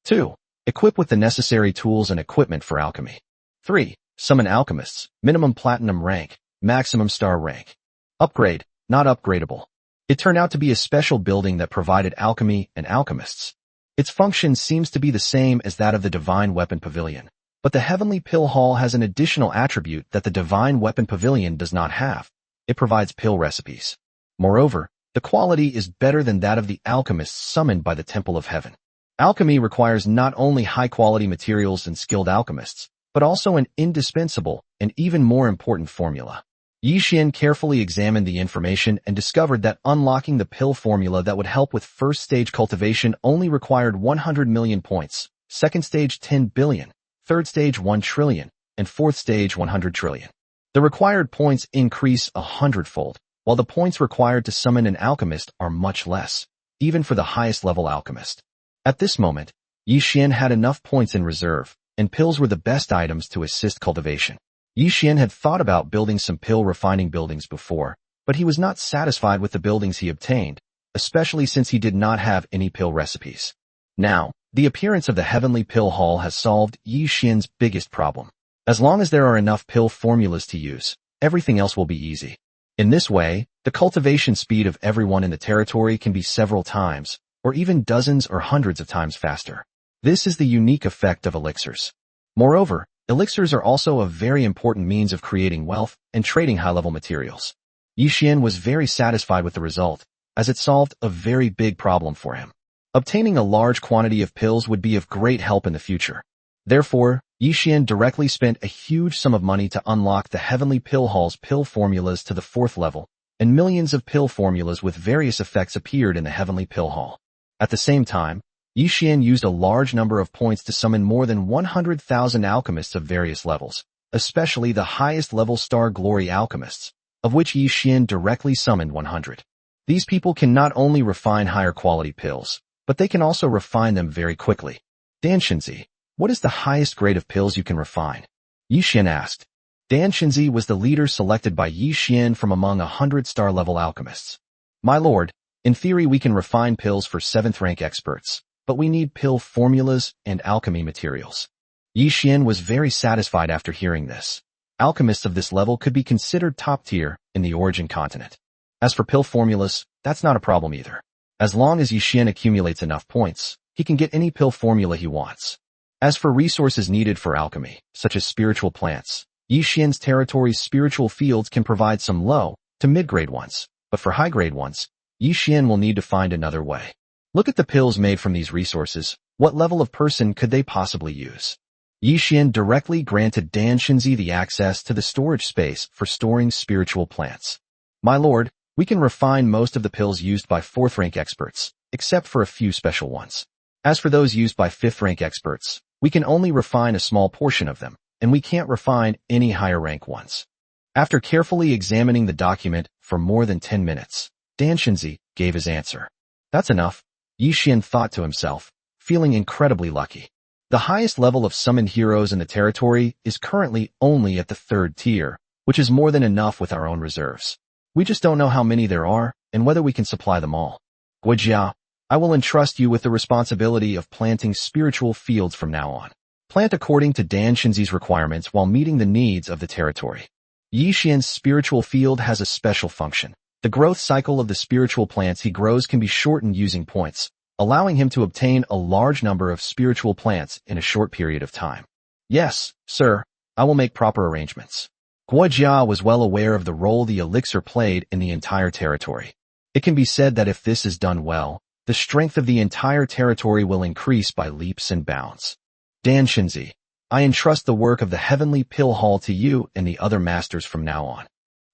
S1: 2. Equip with the necessary tools and equipment for alchemy. 3. Summon alchemists, minimum platinum rank, maximum star rank. Upgrade, not upgradable. It turned out to be a special building that provided alchemy and alchemists. Its function seems to be the same as that of the Divine Weapon Pavilion, but the Heavenly Pill Hall has an additional attribute that the Divine Weapon Pavilion does not have. It provides pill recipes. Moreover, the quality is better than that of the alchemists summoned by the Temple of Heaven. Alchemy requires not only high-quality materials and skilled alchemists, but also an indispensable and even more important formula. Yi Xian carefully examined the information and discovered that unlocking the pill formula that would help with first-stage cultivation only required 100 million points, second stage 10 billion, third stage 1 trillion, and fourth stage 100 trillion. The required points increase 100-fold, while the points required to summon an alchemist are much less, even for the highest-level alchemist. At this moment, Yi Xian had enough points in reserve, and pills were the best items to assist cultivation. Yi Xian had thought about building some pill refining buildings before, but he was not satisfied with the buildings he obtained, especially since he did not have any pill recipes. Now, the appearance of the Heavenly Pill Hall has solved Yi Xian's biggest problem. As long as there are enough pill formulas to use, everything else will be easy. In this way, the cultivation speed of everyone in the territory can be several times, or even dozens or hundreds of times faster. This is the unique effect of elixirs. Moreover, elixirs are also a very important means of creating wealth and trading high-level materials. Yi Xian was very satisfied with the result, as it solved a very big problem for him. Obtaining a large quantity of pills would be of great help in the future. Therefore, Yi Xian directly spent a huge sum of money to unlock the Heavenly Pill Hall's pill formulas to the 4th level, and millions of pill formulas with various effects appeared in the Heavenly Pill Hall. At the same time, Yi Xian used a large number of points to summon more than 100,000 alchemists of various levels, especially the highest-level Star Glory alchemists, of which Yi Xian directly summoned 100. These people can not only refine higher-quality pills, but they can also refine them very quickly. Dan Shinzi, what is the highest grade of pills you can refine? Yi Xian asked. Dan Shinzi was the leader selected by Yi Xian from among 100 star-level alchemists. My lord, in theory we can refine pills for 7th-rank experts, but we need pill formulas and alchemy materials. Yi Xian was very satisfied after hearing this. Alchemists of this level could be considered top-tier in the origin continent. As for pill formulas, that's not a problem either. As long as Yi Xian accumulates enough points, he can get any pill formula he wants. As for resources needed for alchemy, such as spiritual plants, Yi Xian's territory's spiritual fields can provide some low to mid-grade ones, but for high-grade ones, Yi Xian will need to find another way. Look at the pills made from these resources. What level of person could they possibly use? Yi Xian directly granted Dan Shinzi the access to the storage space for storing spiritual plants. My lord, we can refine most of the pills used by 4th-rank experts, except for a few special ones. As for those used by 5th-rank experts, we can only refine a small portion of them, and we can't refine any higher-rank ones. After carefully examining the document for more than 10 minutes, Dan Shinzi gave his answer. That's enough, Yi Xian thought to himself, feeling incredibly lucky. The highest level of summoned heroes in the territory is currently only at the 3rd tier, which is more than enough with our own reserves. We just don't know how many there are and whether we can supply them all. Guojia, I will entrust you with the responsibility of planting spiritual fields from now on. Plant according to Dan Shinzi's requirements while meeting the needs of the territory. Yi Xian's spiritual field has a special function. The growth cycle of the spiritual plants he grows can be shortened using points, allowing him to obtain a large number of spiritual plants in a short period of time. Yes, sir, I will make proper arrangements. Guojia was well aware of the role the elixir played in the entire territory. It can be said that if this is done well, the strength of the entire territory will increase by leaps and bounds. Dan Shinzi, I entrust the work of the Heavenly Pill Hall to you and the other masters from now on.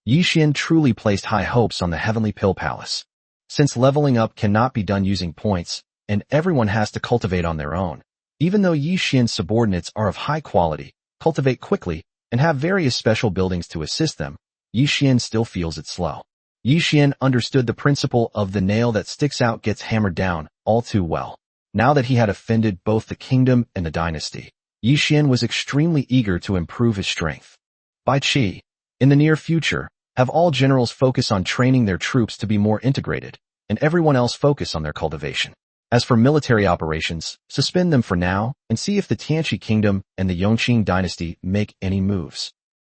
S1: Yi Xian truly placed high hopes on the Heavenly Pill Palace. Since leveling up cannot be done using points, and everyone has to cultivate on their own, even though Yi Xian's subordinates are of high quality, cultivate quickly, and have various special buildings to assist them, Yi Xian still feels it slow. Yi Xian understood the principle of the nail that sticks out gets hammered down all too well. Now that he had offended both the kingdom and the dynasty, Yi Xian was extremely eager to improve his strength. Bai Qi, in the near future, have all generals focus on training their troops to be more integrated, and everyone else focus on their cultivation. As for military operations, suspend them for now and see if the Tianchi kingdom and the Yongqing dynasty make any moves.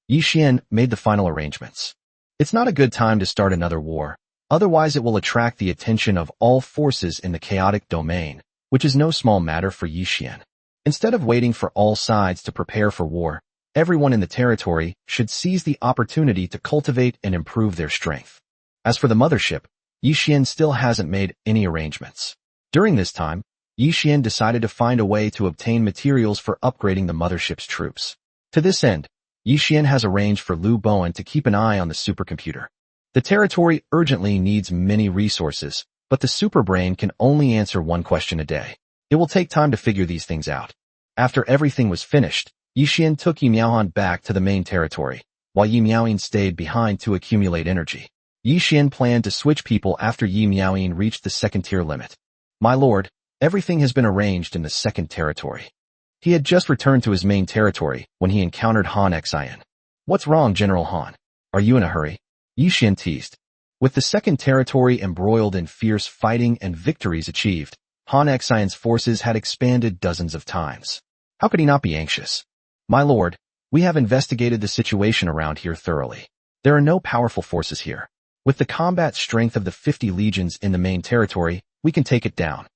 S1: Yi Xian made the final arrangements. It's not a good time to start another war, otherwise it will attract the attention of all forces in the chaotic domain, which is no small matter for Yi Xian. Instead of waiting for all sides to prepare for war, everyone in the territory should seize the opportunity to cultivate and improve their strength. As for the mothership, Yi Xian still hasn't made any arrangements. During this time, Yi Xian decided to find a way to obtain materials for upgrading the mothership's troops. To this end, Yi Xian has arranged for Liu Bowen to keep an eye on the supercomputer. The territory urgently needs many resources, but the superbrain can only answer one question a day. It will take time to figure these things out. After everything was finished, Yi Xian took Yi Miaohan back to the main territory, while Yi Miaoyin stayed behind to accumulate energy. Yi Xian planned to switch people after Yi Miaoyin reached the second-tier limit. My lord, everything has been arranged in the second territory. He had just returned to his main territory when he encountered Han Xian. What's wrong, General Han? Are you in a hurry? Yi Xian teased. With the second territory embroiled in fierce fighting and victories achieved, Han Xian's forces had expanded dozens of times. How could he not be anxious? My lord, we have investigated the situation around here thoroughly. There are no powerful forces here. With the combat strength of the 50 legions in the main territory, we can take it down.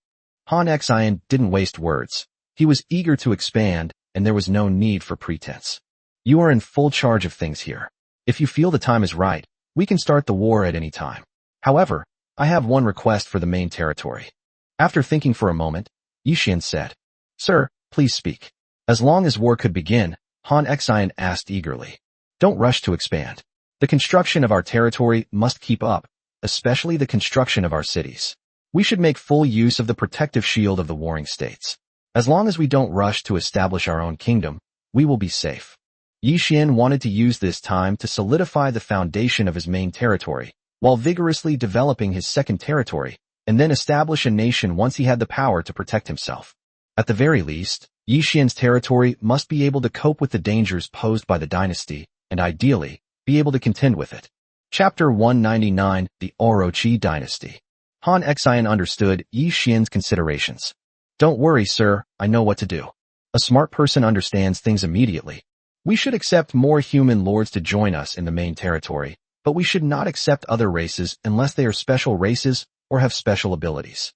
S1: Han Xian didn't waste words. He was eager to expand, and there was no need for pretense. You are in full charge of things here. If you feel the time is right, we can start the war at any time. However, I have one request for the main territory. After thinking for a moment, Yi Xian said, Sir, please speak. As long as war could begin, Han Xian asked eagerly. Don't rush to expand. The construction of our territory must keep up, especially the construction of our cities. We should make full use of the protective shield of the warring states. As long as we don't rush to establish our own kingdom, we will be safe. Yi Xian wanted to use this time to solidify the foundation of his main territory, while vigorously developing his second territory, and then establish a nation once he had the power to protect himself. At the very least, Yi Xian's territory must be able to cope with the dangers posed by the dynasty, and ideally, be able to contend with it. Chapter 199, The Orochi Dynasty. Han Xian understood Yi Xian's considerations. Don't worry, sir, I know what to do. A smart person understands things immediately. We should accept more human lords to join us in the main territory, but we should not accept other races unless they are special races or have special abilities.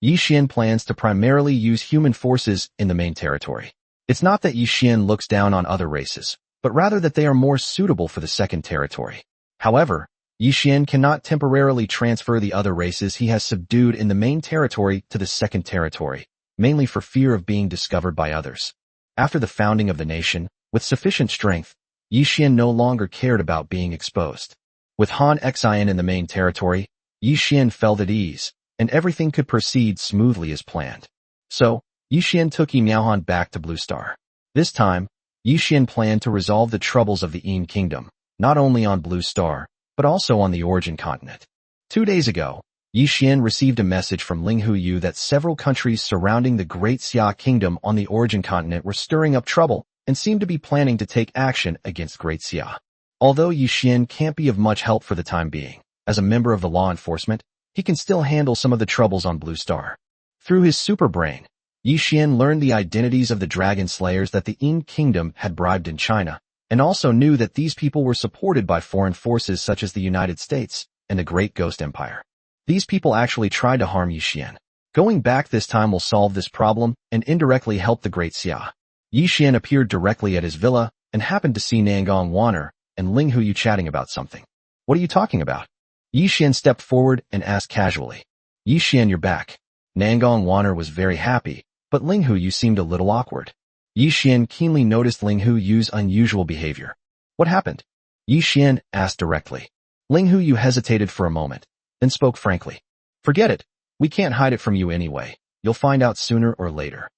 S1: Yi Xian plans to primarily use human forces in the main territory. It's not that Yi Xian looks down on other races, but rather that they are more suitable for the second territory. However, Yi Xian cannot temporarily transfer the other races he has subdued in the main territory to the second territory, mainly for fear of being discovered by others. After the founding of the nation, with sufficient strength, Yi Xian no longer cared about being exposed. With Han Xian in the main territory, Yi Xian felt at ease, and everything could proceed smoothly as planned. So, Yi Xian took Yi Miaohan back to Blue Star. This time, Yi Xian planned to resolve the troubles of the Yin Kingdom, not only on Blue Star, but also on the origin continent. 2 days ago, Yi Xian received a message from Ling Huyu that several countries surrounding the Great Xia Kingdom on the origin continent were stirring up trouble and seemed to be planning to take action against Great Xia. Although Yi Xian can't be of much help for the time being, as a member of the law enforcement, he can still handle some of the troubles on Blue Star. Through his super brain, Yi Xian learned the identities of the dragon slayers that the Yin Kingdom had bribed in China, and also knew that these people were supported by foreign forces such as the United States and the Great Ghost Empire. These people actually tried to harm Yi Xian. Going back this time will solve this problem and indirectly help the Great Xia. Yi Xian appeared directly at his villa and happened to see Nangong Wanner and Ling Huyu chatting about something. What are you talking about? Yi Xian stepped forward and asked casually. Yi Xian, you're back. Nangong Wanner was very happy, but Ling Huyu seemed a little awkward. Yi Xian keenly noticed Ling Huyu's unusual behavior. What happened? Yi Xian asked directly. Ling Huyu hesitated for a moment, then spoke frankly. Forget it. We can't hide it from you anyway. You'll find out sooner or later.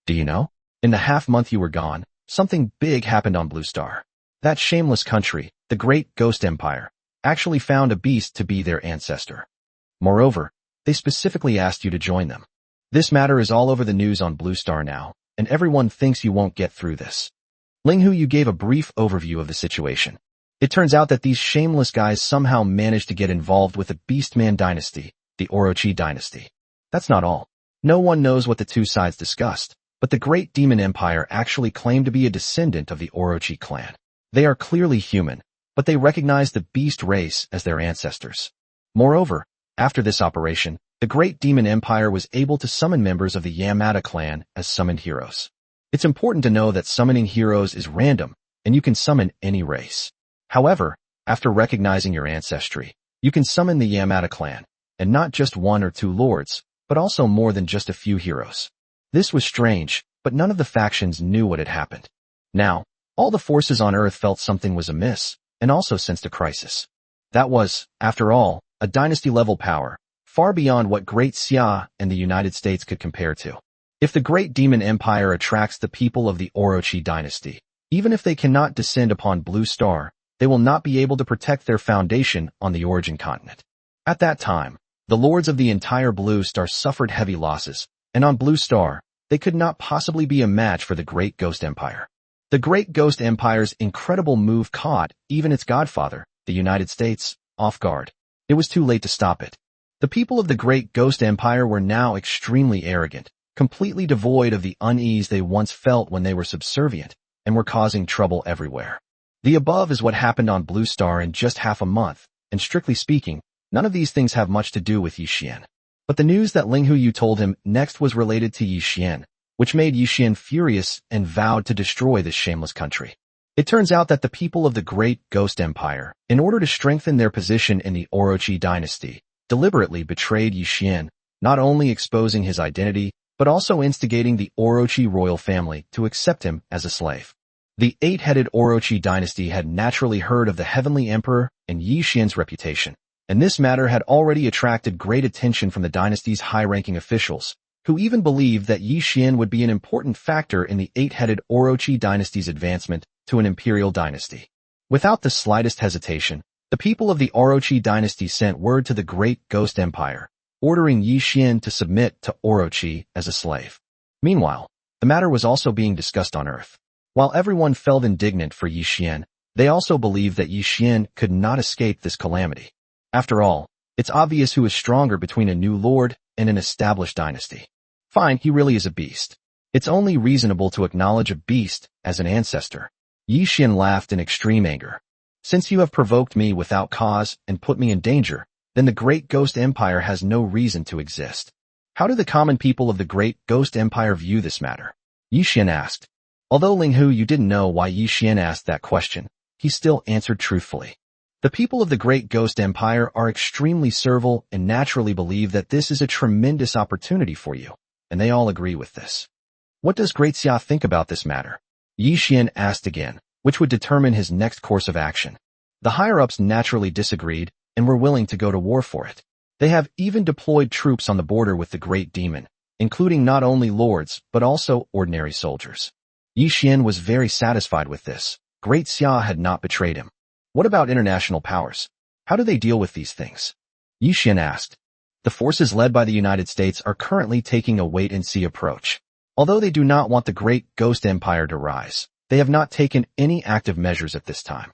S1: Do you know? In the half-month you were gone, something big happened on Blue Star. That shameless country, the Great Ghost Empire, actually found a beast to be their ancestor. Moreover, they specifically asked you to join them. This matter is all over the news on Blue Star now, and everyone thinks you won't get through this. Ling Huyu gave a brief overview of the situation. It turns out that these shameless guys somehow managed to get involved with the Beastman dynasty, the Orochi dynasty. That's not all. No one knows what the two sides discussed, but the Great Demon Empire actually claimed to be a descendant of the Orochi clan. They are clearly human, but they recognize the beast race as their ancestors. Moreover, after this operation, the Great Demon Empire was able to summon members of the Yamada clan as summoned heroes. It's important to know that summoning heroes is random, and you can summon any race. However, after recognizing your ancestry, you can summon the Yamada clan, and not just one or two lords, but also more than just a few heroes. This was strange, but none of the factions knew what had happened. Now, all the forces on Earth felt something was amiss, and also sensed a crisis. That was, after all, a dynasty-level power, far beyond what Great Xia and the United States could compare to. If the Great Demon Empire attracts the people of the Orochi dynasty, even if they cannot descend upon Blue Star, they will not be able to protect their foundation on the origin continent. At that time, the lords of the entire Blue Star suffered heavy losses, and on Blue Star, they could not possibly be a match for the Great Ghost Empire. The Great Ghost Empire's incredible move caught even its godfather, the United States, off guard. It was too late to stop it. The people of the Great Ghost Empire were now extremely arrogant, completely devoid of the unease they once felt when they were subservient, and were causing trouble everywhere. The above is what happened on Blue Star in just half a month, and strictly speaking, none of these things have much to do with Yi Xian. But the news that Ling Huyu told him next was related to Yi Xian, which made Yi Xian furious and vowed to destroy this shameless country. It turns out that the people of the Great Ghost Empire, in order to strengthen their position in the Orochi dynasty, deliberately betrayed Yi Xian, not only exposing his identity, but also instigating the Orochi royal family to accept him as a slave. The eight-headed Orochi dynasty had naturally heard of the Heavenly Emperor and Yi Xian's reputation, and this matter had already attracted great attention from the dynasty's high-ranking officials, who even believed that Yi Xian would be an important factor in the eight-headed Orochi dynasty's advancement to an imperial dynasty. Without the slightest hesitation, the people of the Orochi dynasty sent word to the Great Ghost Empire, ordering Yi Xian to submit to Orochi as a slave. Meanwhile, the matter was also being discussed on Earth. While everyone felt indignant for Yi Xian, they also believed that Yi Xian could not escape this calamity. After all, it's obvious who is stronger between a new lord and an established dynasty. Fine, he really is a beast. It's only reasonable to acknowledge a beast as an ancestor. Yi Xian laughed in extreme anger. Since you have provoked me without cause and put me in danger, then the Great Ghost Empire has no reason to exist. How do the common people of the Great Ghost Empire view this matter? Yi Xian asked. Although Ling Hu didn't know why Yi Xian asked that question, he still answered truthfully. The people of the Great Ghost Empire are extremely servile and naturally believe that this is a tremendous opportunity for you, and they all agree with this. What does Great Xia think about this matter? Yi Xian asked again, which would determine his next course of action. The higher-ups naturally disagreed and were willing to go to war for it. They have even deployed troops on the border with the Great Demon, including not only lords but also ordinary soldiers. Yi Xian was very satisfied with this. Great Xia had not betrayed him. What about international powers? How do they deal with these things? Yi Xian asked. The forces led by the United States are currently taking a wait-and-see approach. Although they do not want the Great Ghost Empire to rise, they have not taken any active measures at this time.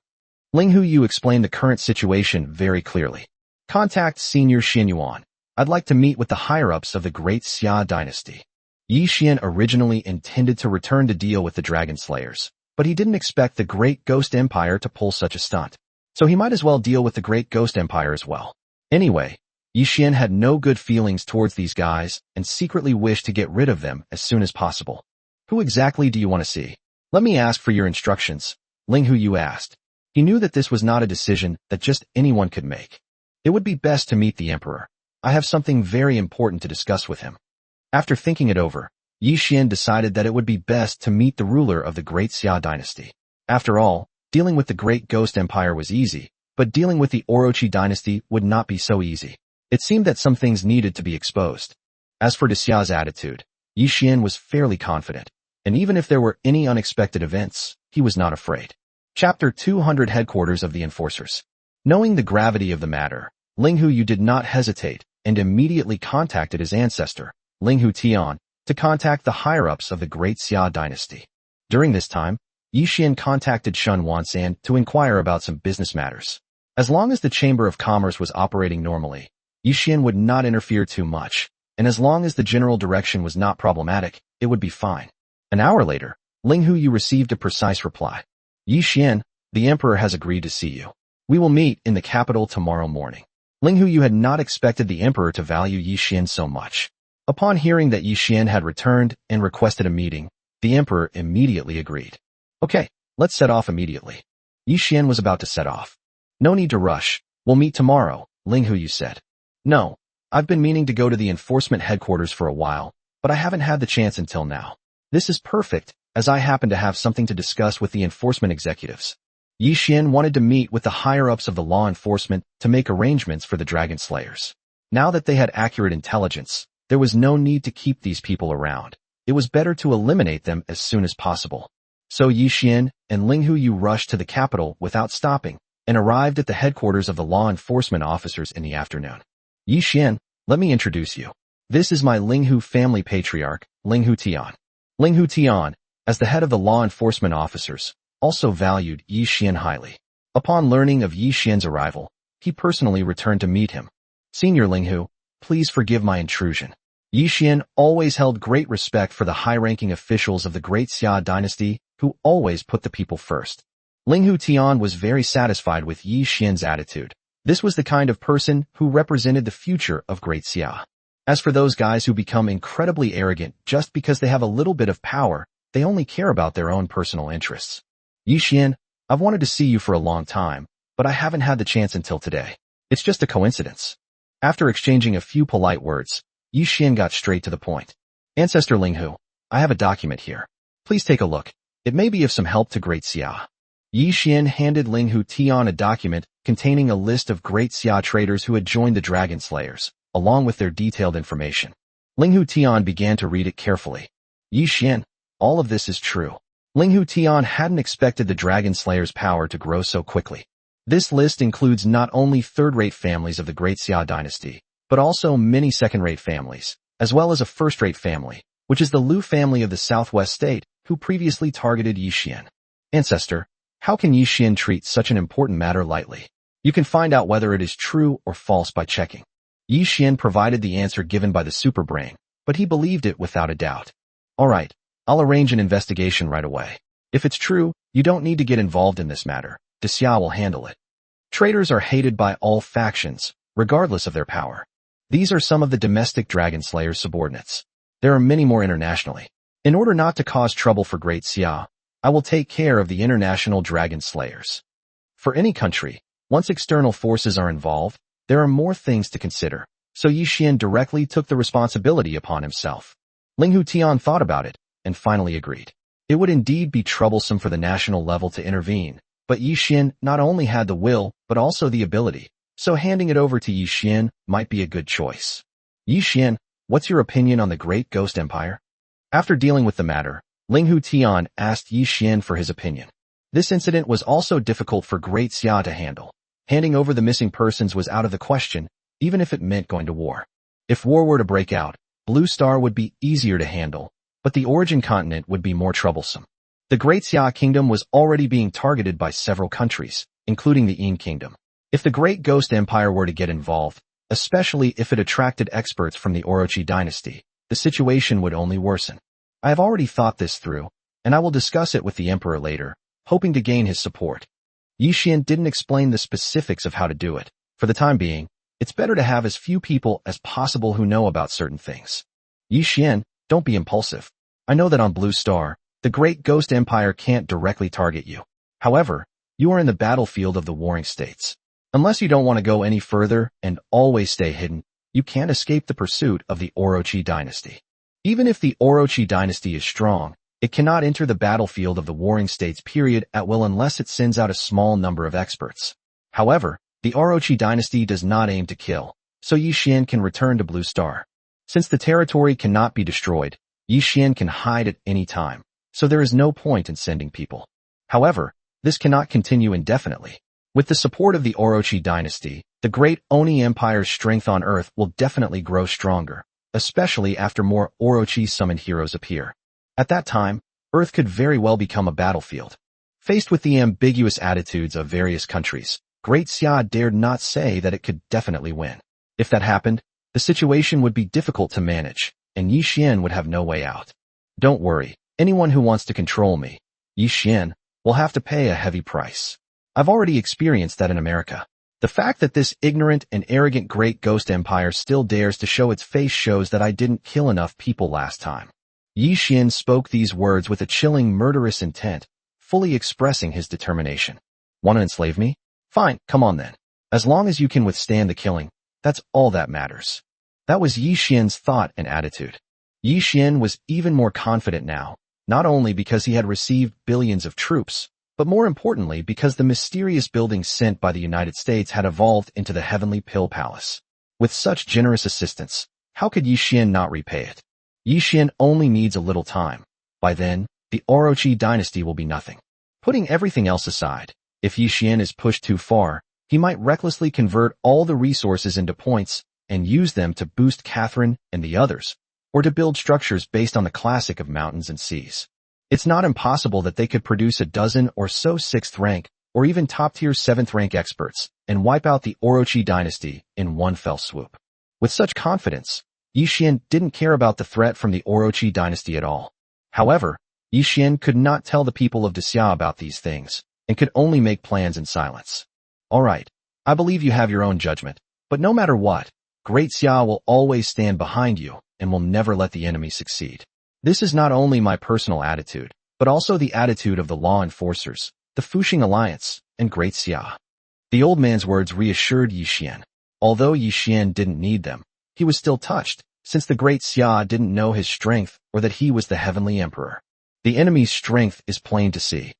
S1: Ling Huyu explained the current situation very clearly. Contact Senior Xin Yuan. I'd like to meet with the higher-ups of the Great Xia dynasty. Yi Xian originally intended to return to deal with the Dragon Slayers, but he didn't expect the Great Ghost Empire to pull such a stunt. So he might as well deal with the Great Ghost Empire as well. Anyway, Yi Xian had no good feelings towards these guys and secretly wished to get rid of them as soon as possible. Who exactly do you want to see? Let me ask for your instructions, Ling Huyu asked. He knew that this was not a decision that just anyone could make. It would be best to meet the Emperor. I have something very important to discuss with him. After thinking it over, Yi Xian decided that it would be best to meet the ruler of the Great Xia dynasty. After all, dealing with the Great Ghost Empire was easy, but dealing with the Orochi dynasty would not be so easy. It seemed that some things needed to be exposed. As for Xia's attitude, Yi Xian was fairly confident, and even if there were any unexpected events, he was not afraid. Chapter 200 Headquarters of the Enforcers. Knowing the gravity of the matter, Ling Huyu did not hesitate and immediately contacted his ancestor, Ling Hu Tian, to contact the higher-ups of the Great Xia dynasty. During this time, Yi Xian contacted Shun Wansan to inquire about some business matters. As long as the Chamber of Commerce was operating normally, Yi Xian would not interfere too much, and as long as the general direction was not problematic, it would be fine. An hour later, Ling Huyu received a precise reply. Yi Xian, the emperor has agreed to see you. We will meet in the capital tomorrow morning. Ling Huyu had not expected the emperor to value Yi Xian so much. Upon hearing that Yi Xian had returned and requested a meeting, the emperor immediately agreed. Okay, let's set off immediately. Yi Xian was about to set off. No need to rush. We'll meet tomorrow, Ling Huyu said. No, I've been meaning to go to the enforcement headquarters for a while, but I haven't had the chance until now. This is perfect, as I happen to have something to discuss with the enforcement executives. Yi Xian wanted to meet with the higher-ups of the law enforcement to make arrangements for the Dragon Slayers. Now that they had accurate intelligence, there was no need to keep these people around. It was better to eliminate them as soon as possible. So Yi Xian and Ling Huyu rushed to the capital without stopping and arrived at the headquarters of the law enforcement officers in the afternoon. Yi Xian, let me introduce you. This is my Ling Hu family patriarch, Ling Hu Tian. Ling Hu Tian, as the head of the law enforcement officers, also valued Yi Xian highly. Upon learning of Yi Xian's arrival, he personally returned to meet him. Senior Ling Hu, please forgive my intrusion. Yi Xian always held great respect for the high-ranking officials of the Great Xia dynasty who always put the people first. Ling Hu Tian was very satisfied with Yi Xian's attitude. This was the kind of person who represented the future of Great Xia. As for those guys who become incredibly arrogant just because they have a little bit of power, they only care about their own personal interests. Yi Xian, I've wanted to see you for a long time, but I haven't had the chance until today. It's just a coincidence. After exchanging a few polite words, Yi Xian got straight to the point. Ancestor Ling Hu, I have a document here. Please take a look. It may be of some help to Great Xia. Yi Xian handed Ling Hu Tian a document containing a list of Great Xia traders who had joined the Dragon Slayers, along with their detailed information. Ling Hu Tian began to read it carefully. Yi Xian, all of this is true. Ling Hu Tian hadn't expected the Dragon Slayers' power to grow so quickly. This list includes not only third-rate families of the Great Xia dynasty, but also many second-rate families, as well as a first-rate family, which is the Lu family of the Southwest State, who previously targeted Yi Xian. Ancestor, how can Yi Xian treat such an important matter lightly? You can find out whether it is true or false by checking. Yi Xian provided the answer given by the superbrain, but he believed it without a doubt. All right, I'll arrange an investigation right away. If it's true, you don't need to get involved in this matter. De Xia will handle it. Traitors are hated by all factions, regardless of their power. These are some of the domestic Dragon Slayers' subordinates. There are many more internationally. In order not to cause trouble for Great Xia, I will take care of the international Dragon Slayers. For any country, once external forces are involved, there are more things to consider, so Yi Xian directly took the responsibility upon himself. Ling Hu Tian thought about it, and finally agreed. It would indeed be troublesome for the national level to intervene, but Yi Xian not only had the will, but also the ability, so handing it over to Yi Xian might be a good choice. Yi Xian, what's your opinion on the Great Ghost Empire? After dealing with the matter, Ling Hu Tian asked Yi Xian for his opinion. This incident was also difficult for Great Xia to handle. Handing over the missing persons was out of the question, even if it meant going to war. If war were to break out, Blue Star would be easier to handle, but the origin continent would be more troublesome. The Great Xia Kingdom was already being targeted by several countries, including the Yin Kingdom. If the Great Ghost Empire were to get involved, especially if it attracted experts from the Orochi dynasty, the situation would only worsen. I have already thought this through, and I will discuss it with the Emperor later, hoping to gain his support. Yi Xian didn't explain the specifics of how to do it. For the time being, it's better to have as few people as possible who know about certain things. Yi Xian, don't be impulsive. I know that on Blue Star, the Great Ghost Empire can't directly target you. However, you are in the battlefield of the warring states. Unless you don't want to go any further and always stay hidden, you can't escape the pursuit of the Orochi dynasty. Even if the Orochi dynasty is strong, it cannot enter the battlefield of the warring states period at will unless it sends out a small number of experts. However, the Orochi dynasty does not aim to kill, so Yi Xian can return to Blue Star. Since the territory cannot be destroyed, Yi Xian can hide at any time, so there is no point in sending people. However, this cannot continue indefinitely. With the support of the Orochi dynasty, the great Oni Empire's strength on Earth will definitely grow stronger, especially after more Orochi summoned heroes appear. At that time, Earth could very well become a battlefield. Faced with the ambiguous attitudes of various countries, Great Xia dared not say that it could definitely win. If that happened, The situation would be difficult to manage, and Yi Xian would have no way out. Don't worry, anyone who wants to control me, Yi Xian, will have to pay a heavy price. I've already experienced that in America. The fact that this ignorant and arrogant great ghost empire still dares to show its face shows that I didn't kill enough people last time. Yi Xian spoke these words with a chilling, murderous intent, fully expressing his determination. Want to enslave me? Fine, come on then. As long as you can withstand the killing, that's all that matters. That was Yi Xian's thought and attitude. Yi Xian was even more confident now, not only because he had received billions of troops, but more importantly because the mysterious building sent by the United States had evolved into the Heavenly Pill Palace. With such generous assistance, how could Yi Xian not repay it? Yi Xian only needs a little time. By then, the Orochi dynasty will be nothing. Putting everything else aside, if Yi Xian is pushed too far, he might recklessly convert all the resources into points and use them to boost Catherine and the others, or to build structures based on the classic of mountains and seas. It's not impossible that they could produce a dozen or so 6th rank or even top-tier 7th rank experts and wipe out the Orochi dynasty in one fell swoop. With such confidence, Yi Xian didn't care about the threat from the Orochi dynasty at all. However, Yi Xian could not tell the people of Xia about these things and could only make plans in silence. Alright, I believe you have your own judgment, but no matter what, Great Xia will always stand behind you and will never let the enemy succeed. This is not only my personal attitude, but also the attitude of the law enforcers, the Fuxing Alliance, and Great Xia. The old man's words reassured Yi Xian. Although Yi Xian didn't need them, he was still touched, since the Great Xia didn't know his strength or that he was the Heavenly Emperor. The enemy's strength is plain to see.